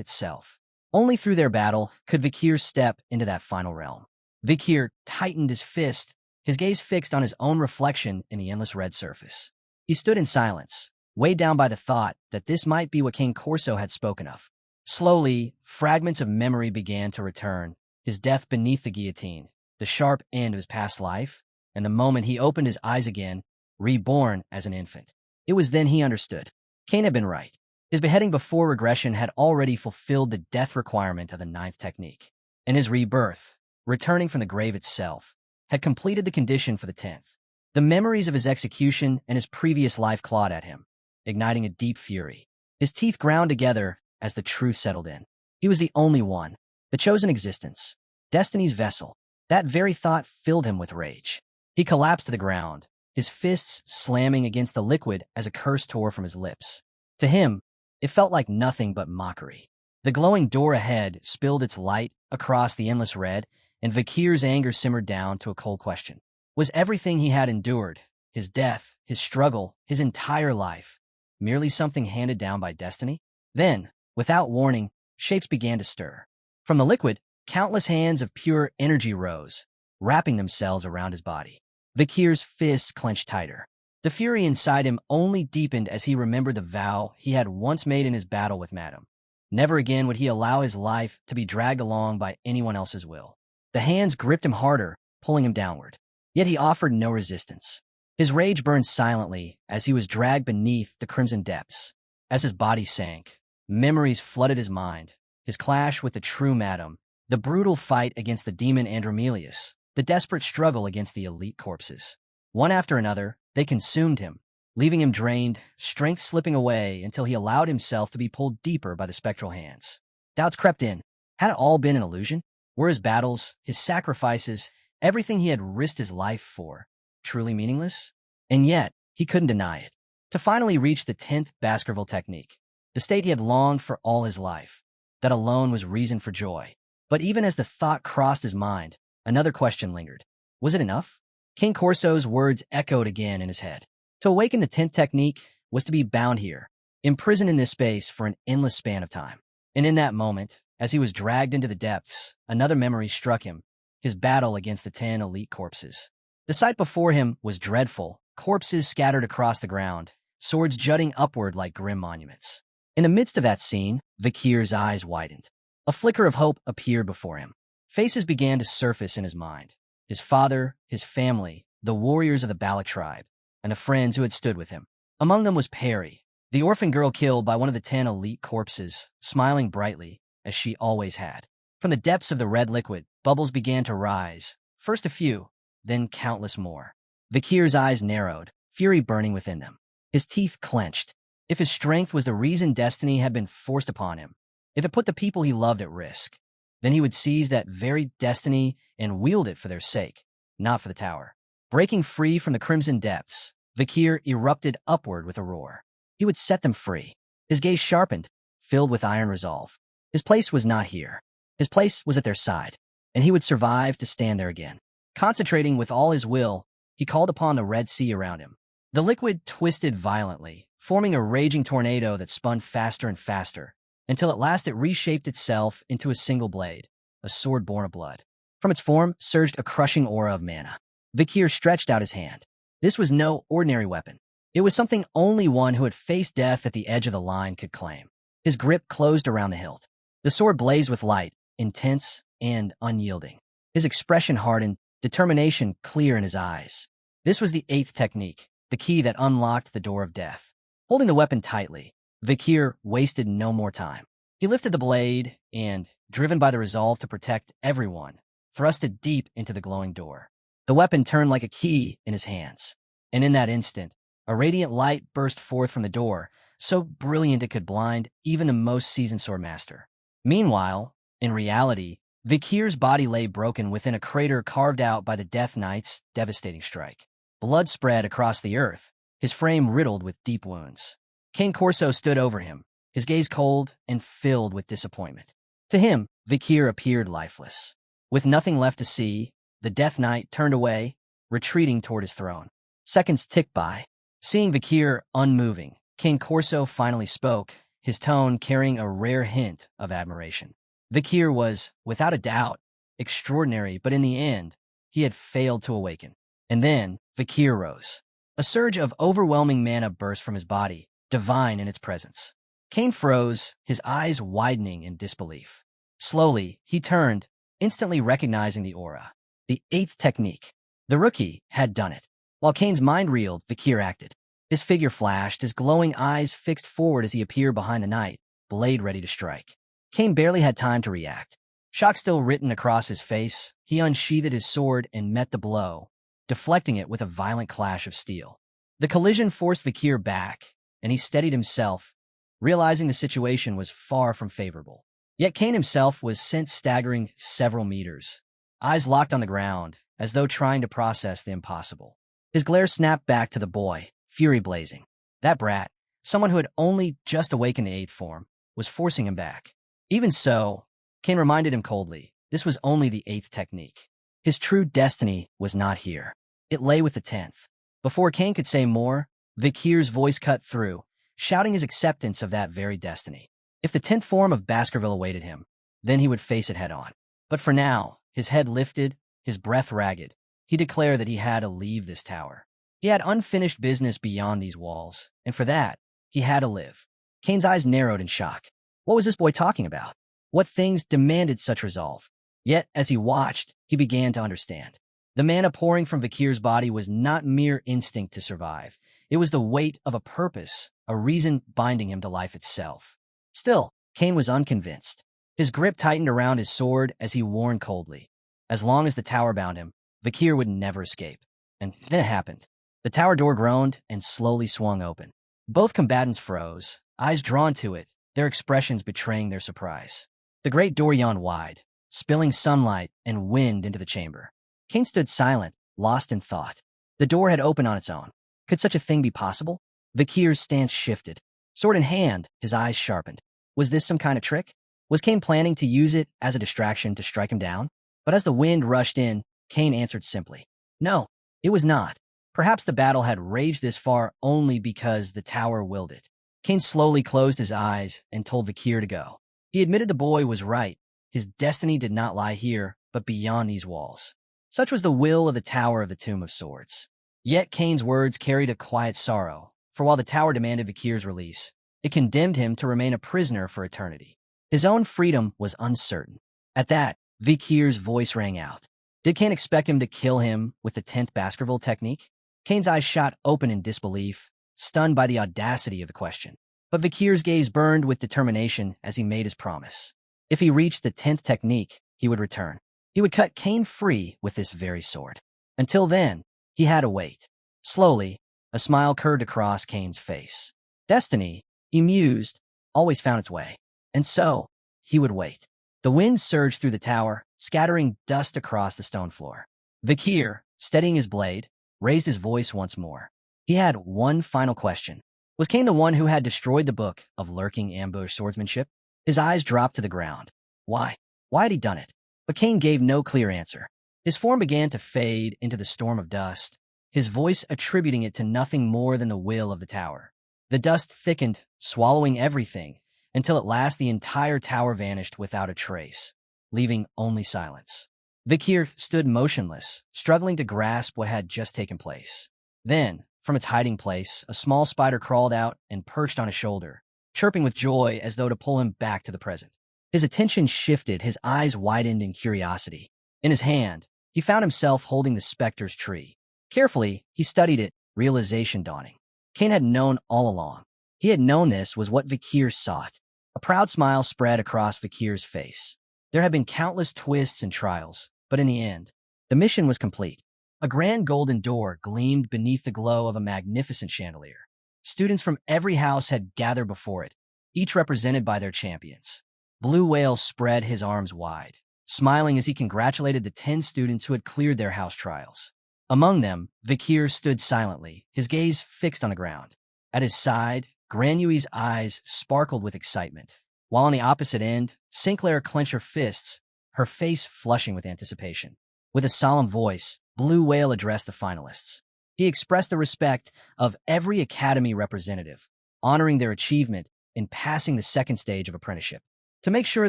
A: itself. Only through their battle could Vakir step into that final realm. Vakir tightened his fist, his gaze fixed on his own reflection in the endless red surface. He stood in silence, weighed down by the thought that this might be what Cane Corso had spoken of. Slowly, fragments of memory began to return, his death beneath the guillotine, the sharp end of his past life, and the moment he opened his eyes again, reborn as an infant. It was then he understood. Cain had been right. His beheading before regression had already fulfilled the death requirement of the 9th technique, and his rebirth, returning from the grave itself, had completed the condition for the 10th. The memories of his execution and his previous life clawed at him, igniting a deep fury. His teeth ground together as the truth settled in. He was the only one, the chosen existence, destiny's vessel. That very thought filled him with rage. He collapsed to the ground, his fists slamming against the liquid as a curse tore from his lips. To him, it felt like nothing but mockery. The glowing door ahead spilled its light across the endless red, and Vakir's anger simmered down to a cold question. Was everything he had endured, his death, his struggle, his entire life, merely something handed down by destiny? Then, without warning, shapes began to stir. From the liquid, countless hands of pure energy rose, wrapping themselves around his body. Vakir's fists clenched tighter. The fury inside him only deepened as he remembered the vow he had once made in his battle with Madam. Never again would he allow his life to be dragged along by anyone else's will. The hands gripped him harder, pulling him downward. Yet he offered no resistance. His rage burned silently as he was dragged beneath the crimson depths. As his body sank, memories flooded his mind. His clash with the true Madam, the brutal fight against the demon Andromelius, the desperate struggle against the elite corpses. One after another, they consumed him, leaving him drained, strength slipping away until he allowed himself to be pulled deeper by the spectral hands. Doubts crept in. Had it all been an illusion? Were his battles, his sacrifices, everything he had risked his life for, truly meaningless? And yet, he couldn't deny it. To finally reach the 10th Baskerville technique, the state he had longed for all his life, that alone was reason for joy. But even as the thought crossed his mind, another question lingered. Was it enough? King Corso's words echoed again in his head. To awaken the 10th technique was to be bound here, imprisoned in this space for an endless span of time. And in that moment, as he was dragged into the depths, another memory struck him, his battle against the 10 elite corpses. The sight before him was dreadful, corpses scattered across the ground, swords jutting upward like grim monuments. In the midst of that scene, Vakir's eyes widened. A flicker of hope appeared before him. Faces began to surface in his mind. His father, his family, the warriors of the Balak tribe, and the friends who had stood with him. Among them was Perry, the orphan girl killed by one of the 10 elite corpses, smiling brightly, as she always had. From the depths of the red liquid, bubbles began to rise, first a few, then countless more. Vakir's eyes narrowed, fury burning within them. His teeth clenched. If his strength was the reason destiny had been forced upon him, if it put the people he loved at risk, then he would seize that very destiny and wield it for their sake, not for the tower. Breaking free from the crimson depths, Vakir erupted upward with a roar. He would set them free. His gaze sharpened, filled with iron resolve. His place was not here. His place was at their side, and he would survive to stand there again. Concentrating with all his will, he called upon the Red Sea around him. The liquid twisted violently, forming a raging tornado that spun faster and faster, until at last it reshaped itself into a single blade, a sword born of blood. From its form surged a crushing aura of mana. Vakir stretched out his hand. This was no ordinary weapon. It was something only one who had faced death at the edge of the line could claim. His grip closed around the hilt. The sword blazed with light, intense and unyielding. His expression hardened, determination clear in his eyes. This was the 8th technique, the key that unlocked the door of death. Holding the weapon tightly, Vakir wasted no more time. He lifted the blade and, driven by the resolve to protect everyone, thrust it deep into the glowing door. The weapon turned like a key in his hands, and in that instant, a radiant light burst forth from the door, so brilliant it could blind even the most seasoned swordmaster. Meanwhile, in reality, Vakir's body lay broken within a crater carved out by the Death Knight's devastating strike. Blood spread across the earth, his frame riddled with deep wounds. Cane Corso stood over him, his gaze cold and filled with disappointment. To him, Vakir appeared lifeless. With nothing left to see, the Death Knight turned away, retreating toward his throne. Seconds ticked by. Seeing Vakir unmoving, Cane Corso finally spoke, his tone carrying a rare hint of admiration. Vakir was, without a doubt, extraordinary, but in the end, he had failed to awaken. And then, Vakir rose. A surge of overwhelming mana burst from his body, divine in its presence. Cane froze, his eyes widening in disbelief. Slowly, he turned, instantly recognizing the aura. The 8th technique. The rookie had done it. While Cane's mind reeled, Vakir acted. His figure flashed, his glowing eyes fixed forward as he appeared behind the knight, blade ready to strike. Cane barely had time to react. Shock still written across his face, he unsheathed his sword and met the blow, deflecting it with a violent clash of steel. The collision forced Vakir back, and he steadied himself, realizing the situation was far from favorable. Yet Cane himself was sent staggering several meters, eyes locked on the ground, as though trying to process the impossible. His glare snapped back to the boy, fury blazing. That brat, someone who had only just awakened the 8th form, was forcing him back. Even so, Cane reminded him coldly, this was only the 8th technique. His true destiny was not here. It lay with the 10th. Before Cane could say more, Vakir's voice cut through, shouting his acceptance of that very destiny. If the 10th form of Baskerville awaited him, then he would face it head-on. But for now, his head lifted, his breath ragged, he declared that he had to leave this tower. He had unfinished business beyond these walls, and for that, he had to live. Cane's eyes narrowed in shock. What was this boy talking about? What things demanded such resolve? Yet, as he watched, he began to understand. The mana pouring from Vakir's body was not mere instinct to survive. It was the weight of a purpose, a reason binding him to life itself. Still, Cane was unconvinced. His grip tightened around his sword as he warned coldly. As long as the tower bound him, Vakir would never escape. And then it happened. The tower door groaned and slowly swung open. Both combatants froze, eyes drawn to it, their expressions betraying their surprise. The great door yawned wide, spilling sunlight and wind into the chamber. Cane stood silent, lost in thought. The door had opened on its own. Could such a thing be possible? Vakir's stance shifted. Sword in hand, his eyes sharpened. Was this some kind of trick? Was Cane planning to use it as a distraction to strike him down? But as the wind rushed in, Cane answered simply. No, it was not. Perhaps the battle had raged this far only because the tower willed it. Cane slowly closed his eyes and told Vakir to go. He admitted the boy was right. His destiny did not lie here, but beyond these walls. Such was the will of the Tower of the Tomb of Swords. Yet Cane's words carried a quiet sorrow, for while the tower demanded Vakir's release, it condemned him to remain a prisoner for eternity. His own freedom was uncertain. At that, Vakir's voice rang out. Did Kane expect him to kill him with the 10th Baskerville technique? Kane's eyes shot open in disbelief, stunned by the audacity of the question. But Vakir's gaze burned with determination as he made his promise. If he reached the 10th technique, he would return. He would cut Kane free with this very sword. Until then, he had to wait. Slowly, a smile curved across Kane's face. Destiny, he mused, always found its way. And so, he would wait. The wind surged through the tower, scattering dust across the stone floor. Vakir, steadying his blade, raised his voice once more. He had one final question. Was Kane the one who had destroyed the book of lurking ambush swordsmanship? His eyes dropped to the ground. Why? Why had he done it? But Kane gave no clear answer. His form began to fade into the storm of dust, his voice attributing it to nothing more than the will of the tower. The dust thickened, swallowing everything, until at last the entire tower vanished without a trace, leaving only silence. Vakir stood motionless, struggling to grasp what had just taken place. Then, from its hiding place, a small spider crawled out and perched on his shoulder, chirping with joy as though to pull him back to the present. His attention shifted, his eyes widened in curiosity. In his hand, he found himself holding the specter's tree. Carefully, he studied it, realization dawning. Kane had known all along. He had known this was what Vakir sought. A proud smile spread across Vakir's face. There had been countless twists and trials, but in the end, the mission was complete. A grand golden door gleamed beneath the glow of a magnificent chandelier. Students from every house had gathered before it, each represented by their champions. Blue Whale spread his arms wide, smiling as he congratulated the 10 students who had cleared their house trials. Among them, Vakir stood silently, his gaze fixed on the ground. At his side, Granui's eyes sparkled with excitement, while on the opposite end, Sinclair clenched her fists, her face flushing with anticipation. With a solemn voice, Blue Whale addressed the finalists. He expressed the respect of every academy representative, honoring their achievement in passing the second stage of apprenticeship. To make sure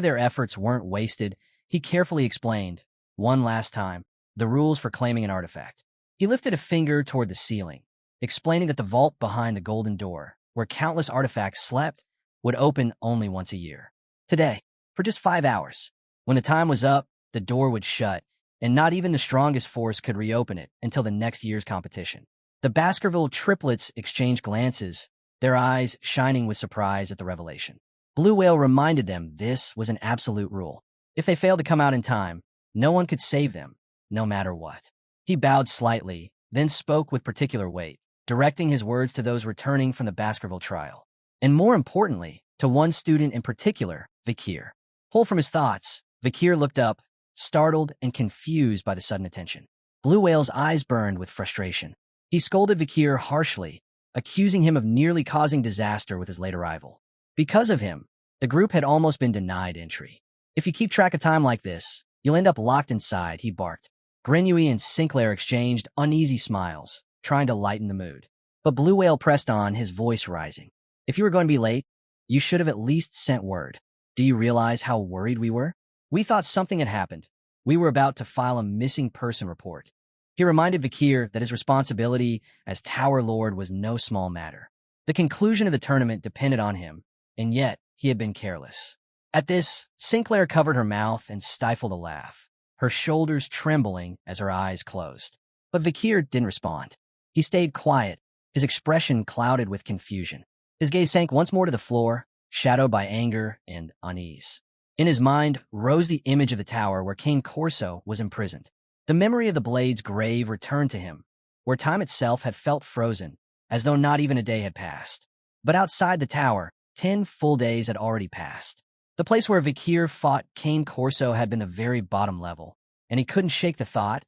A: their efforts weren't wasted, he carefully explained, one last time, the rules for claiming an artifact. He lifted a finger toward the ceiling, explaining that the vault behind the golden door, where countless artifacts slept, would open only once a year. Today, for just 5 hours. When the time was up, the door would shut, and not even the strongest force could reopen it until the next year's competition. The Baskerville triplets exchanged glances, their eyes shining with surprise at the revelation. Blue Whale reminded them this was an absolute rule. If they failed to come out in time, no one could save them, no matter what. He bowed slightly, then spoke with particular weight, directing his words to those returning from the Baskerville trial. And more importantly, to one student in particular, Vakir. Pulled from his thoughts, Vakir looked up, startled and confused by the sudden attention. Blue Whale's eyes burned with frustration. He scolded Vakir harshly, accusing him of nearly causing disaster with his late arrival. Because of him, the group had almost been denied entry. If you keep track of time like this, you'll end up locked inside, he barked. Grenouille and Sinclair exchanged uneasy smiles, trying to lighten the mood. But Blue Whale pressed on, his voice rising. If you were going to be late, you should have at least sent word. Do you realize how worried we were? We thought something had happened. We were about to file a missing person report. He reminded Vakir that his responsibility as Tower Lord was no small matter. The conclusion of the tournament depended on him, and yet he had been careless. At this, Sinclair covered her mouth and stifled a laugh, her shoulders trembling as her eyes closed. But Vakir didn't respond. He stayed quiet, his expression clouded with confusion. His gaze sank once more to the floor, shadowed by anger and unease. In his mind rose the image of the tower where Cane Corso was imprisoned. The memory of the blade's grave returned to him, where time itself had felt frozen, as though not even a day had passed. But outside the tower, 10 full days had already passed. The place where Vakir fought Cane Corso had been the very bottom level, and he couldn't shake the thought,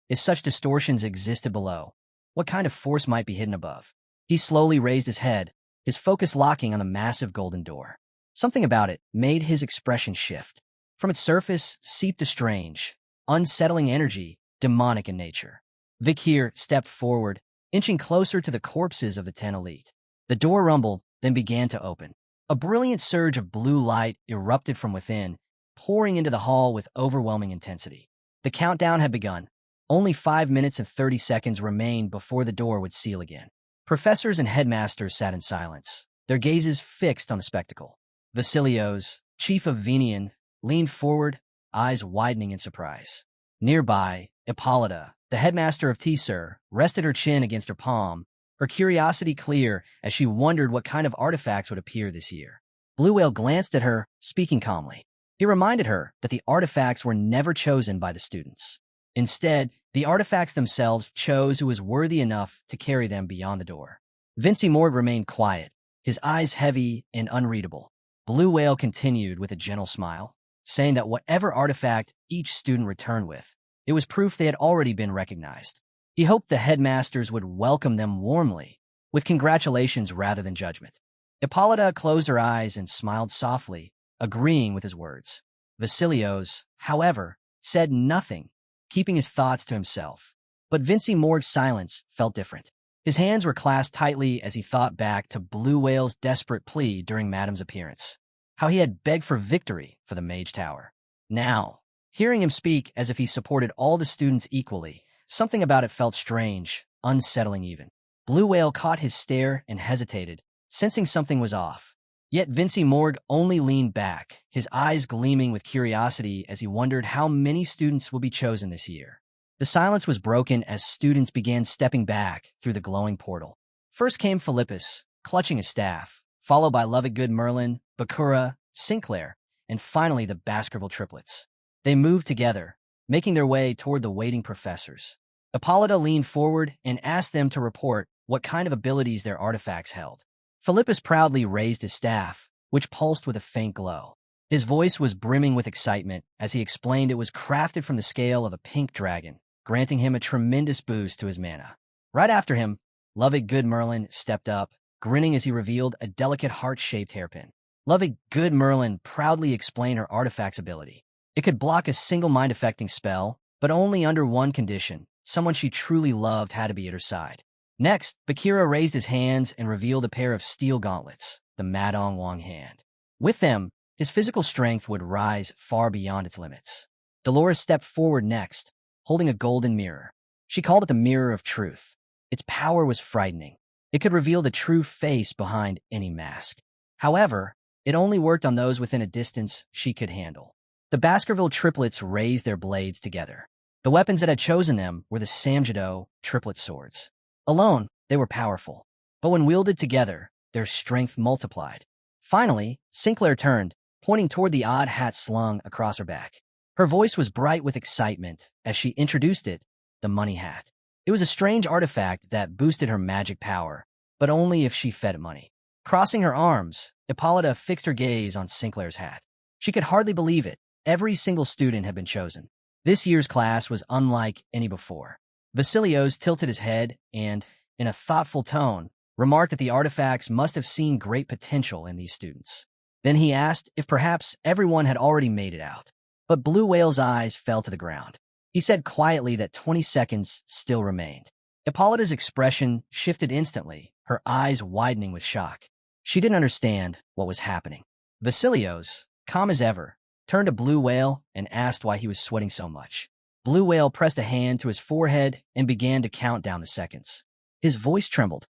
A: if such distortions existed below, what kind of force might be hidden above? He slowly raised his head, his focus locking on the massive golden door. Something about it made his expression shift. From its surface seeped a strange, unsettling energy, demonic in nature. Vakir stepped forward, inching closer to the corpses of the 10 elite. The door rumbled, then began to open. A brilliant surge of blue light erupted from within, pouring into the hall with overwhelming intensity. The countdown had begun. Only 5 minutes and 30 seconds remained before the door would seal again. Professors and headmasters sat in silence, their gazes fixed on the spectacle. Vasilios, chief of Venian, leaned forward, eyes widening in surprise. Nearby, Hippolyta, the headmaster of Tsur, rested her chin against her palm, her curiosity clear as she wondered what kind of artifacts would appear this year. Blue Whale glanced at her, speaking calmly. He reminded her that the artifacts were never chosen by the students. Instead, the artifacts themselves chose who was worthy enough to carry them beyond the door. Morg remained quiet, his eyes heavy and unreadable. Blue Whale continued with a gentle smile, saying that whatever artifact each student returned with, it was proof they had already been recognized. He hoped the headmasters would welcome them warmly, with congratulations rather than judgment. Hippolyta closed her eyes and smiled softly, agreeing with his words. Vasilios, however, said nothing, keeping his thoughts to himself. But Morg's silence felt different. His hands were clasped tightly as he thought back to Blue Whale's desperate plea during Madame's appearance. How he had begged for victory for the Mage Tower. Now, hearing him speak as if he supported all the students equally, something about it felt strange, unsettling even. Blue Whale caught his stare and hesitated, sensing something was off. Yet Morg only leaned back, his eyes gleaming with curiosity as he wondered how many students would be chosen this year. The silence was broken as students began stepping back through the glowing portal. First came Philippus, clutching his staff, followed by Lovegood Merlin, Bakura, Sinclair, and finally the Baskerville triplets. They moved together, making their way toward the waiting professors. Hippolyta leaned forward and asked them to report what kind of abilities their artifacts held. Philippus proudly raised his staff, which pulsed with a faint glow. His voice was brimming with excitement as he explained it was crafted from the scale of a pink dragon, granting him a tremendous boost to his mana. Right after him, Lovegood Merlin stepped up, grinning as he revealed a delicate heart-shaped hairpin. Lovegood Merlin proudly explained her artifact's ability. It could block a single mind-affecting spell, but only under one condition. Someone she truly loved had to be at her side. Next, Vakir raised his hands and revealed a pair of steel gauntlets, the Madong Wong hand. With them, his physical strength would rise far beyond its limits. Dolores stepped forward next, holding a golden mirror. She called it the Mirror of Truth. Its power was frightening. It could reveal the true face behind any mask. However, it only worked on those within a distance she could handle. The Baskerville triplets raised their blades together. The weapons that had chosen them were the Samjido triplet swords. Alone, they were powerful, but when wielded together, their strength multiplied. Finally, Sinclair turned, pointing toward the odd hat slung across her back. Her voice was bright with excitement as she introduced it, the money hat. It was a strange artifact that boosted her magic power, but only if she fed it money. Crossing her arms, Hippolyta fixed her gaze on Sinclair's hat. She could hardly believe it. Every single student had been chosen. This year's class was unlike any before. Vasilios tilted his head and, in a thoughtful tone, remarked that the artifacts must have seen great potential in these students. Then he asked if perhaps everyone had already made it out. But Blue Whale's eyes fell to the ground. He said quietly that 20 seconds still remained. Hippolyta's expression shifted instantly, her eyes widening with shock. She didn't understand what was happening. Vasilios, calm as ever, turned to Blue Whale and asked why he was sweating so much. Blue Whale pressed a hand to his forehead and began to count down the seconds. His voice trembled.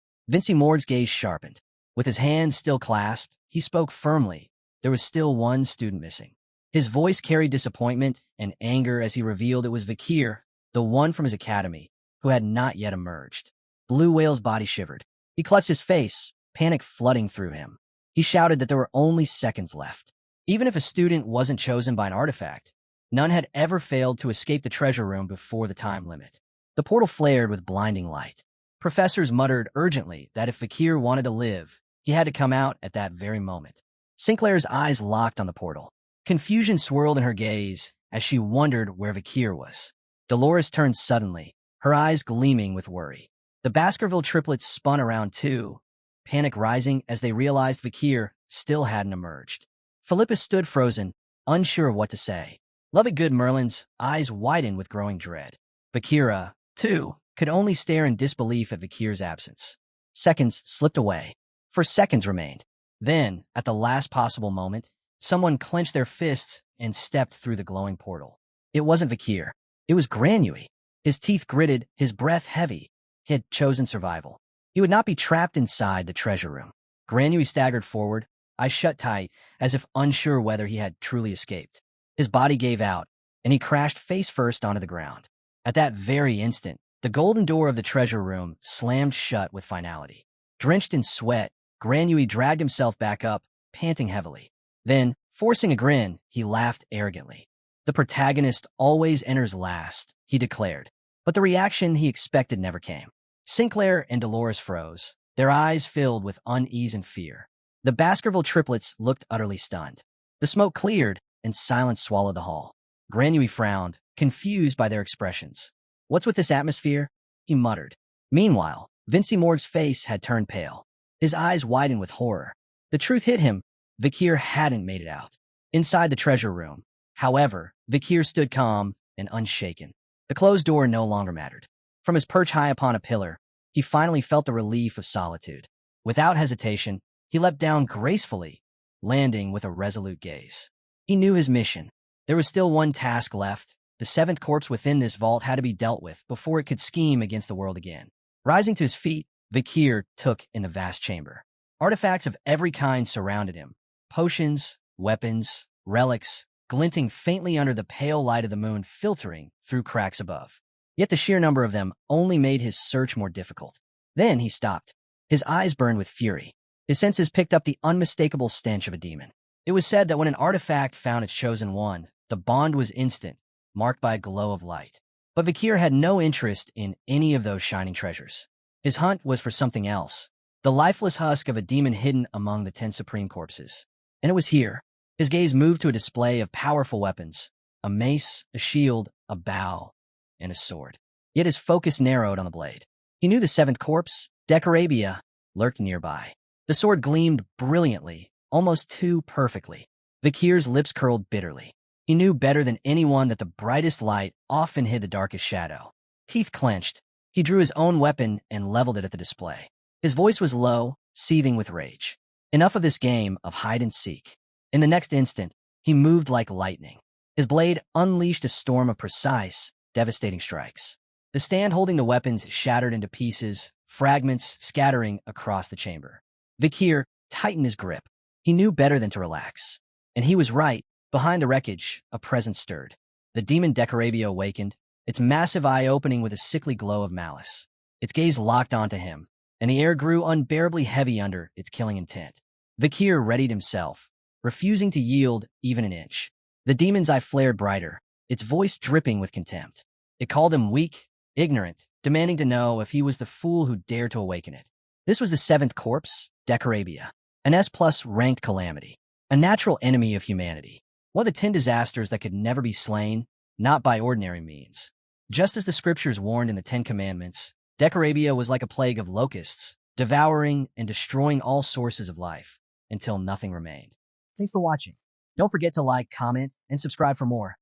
A: Morg's gaze sharpened. With his hands still clasped, he spoke firmly. There was still one student missing. His voice carried disappointment and anger as he revealed it was Vakir, the one from his academy, who had not yet emerged. Blue Whale's body shivered. He clutched his face, panic flooding through him. He shouted that there were only seconds left. Even if a student wasn't chosen by an artifact, none had ever failed to escape the treasure room before the time limit. The portal flared with blinding light. Professors muttered urgently that if Vakir wanted to live, he had to come out at that very moment. Sinclair's eyes locked on the portal. Confusion swirled in her gaze as she wondered where Vakir was. Dolores turned suddenly, her eyes gleaming with worry. The Baskerville triplets spun around too, panic rising as they realized Vakir still hadn't emerged. Philippus stood frozen, unsure of what to say. Lovegood Merlin's eyes widened with growing dread. Vakira, too, could only stare in disbelief at Vakir's absence. Seconds slipped away. For seconds remained. Then, at the last possible moment, someone clenched their fists and stepped through the glowing portal. It wasn't Vakir. It was Granui. His teeth gritted, his breath heavy. He had chosen survival. He would not be trapped inside the treasure room. Granui staggered forward, eyes shut tight, as if unsure whether he had truly escaped. His body gave out, and he crashed face first onto the ground. At that very instant, the golden door of the treasure room slammed shut with finality. Drenched in sweat, Granui dragged himself back up, panting heavily. Then, forcing a grin, he laughed arrogantly. The protagonist always enters last, he declared. But the reaction he expected never came. Sinclair and Dolores froze, their eyes filled with unease and fear. The Baskerville triplets looked utterly stunned. The smoke cleared, and silence swallowed the hall. Granui frowned, confused by their expressions. "What's with this atmosphere?" he muttered. Meanwhile, Vincey Morg's face had turned pale. His eyes widened with horror. The truth hit him. Vakir hadn't made it out. Inside the treasure room, however, Vakir stood calm and unshaken. The closed door no longer mattered. From his perch high upon a pillar, he finally felt the relief of solitude. Without hesitation, he leapt down gracefully, landing with a resolute gaze. He knew his mission. There was still one task left. The seventh corpse within this vault had to be dealt with before it could scheme against the world again. Rising to his feet, Vakir took in the vast chamber. Artifacts of every kind surrounded him. Potions, weapons, relics, glinting faintly under the pale light of the moon filtering through cracks above. Yet the sheer number of them only made his search more difficult. Then he stopped. His eyes burned with fury. His senses picked up the unmistakable stench of a demon. It was said that when an artifact found its chosen one, the bond was instant, marked by a glow of light. But Vakir had no interest in any of those shining treasures. His hunt was for something else, the lifeless husk of a demon hidden among the 10 supreme corpses. And it was here. His gaze moved to a display of powerful weapons, a mace, a shield, a bow, and a sword. Yet his focus narrowed on the blade. He knew the seventh corpse, Decorabia, lurked nearby. The sword gleamed brilliantly, almost too perfectly. Vakir's lips curled bitterly. He knew better than anyone that the brightest light often hid the darkest shadow. Teeth clenched, he drew his own weapon and leveled it at the display. His voice was low, seething with rage. Enough of this game of hide and seek. In the next instant, he moved like lightning. His blade unleashed a storm of precise, devastating strikes. The stand holding the weapons shattered into pieces, fragments scattering across the chamber. Vakir tightened his grip. He knew better than to relax. And he was right. Behind the wreckage, a presence stirred. The demon Decorabia awakened, its massive eye opening with a sickly glow of malice. Its gaze locked onto him, and the air grew unbearably heavy under its killing intent. Vakir readied himself, refusing to yield even an inch. The demon's eye flared brighter, its voice dripping with contempt. It called him weak, ignorant, demanding to know if he was the fool who dared to awaken it. This was the seventh corpse, Decorabia, an S+ ranked calamity, a natural enemy of humanity. One of the 10 disasters that could never be slain, not by ordinary means. Just as the scriptures warned in the 10 Commandments, Decorabia was like a plague of locusts, devouring and destroying all sources of life, until nothing remained. Thanks for watching. Don't forget to like, comment, and subscribe for more.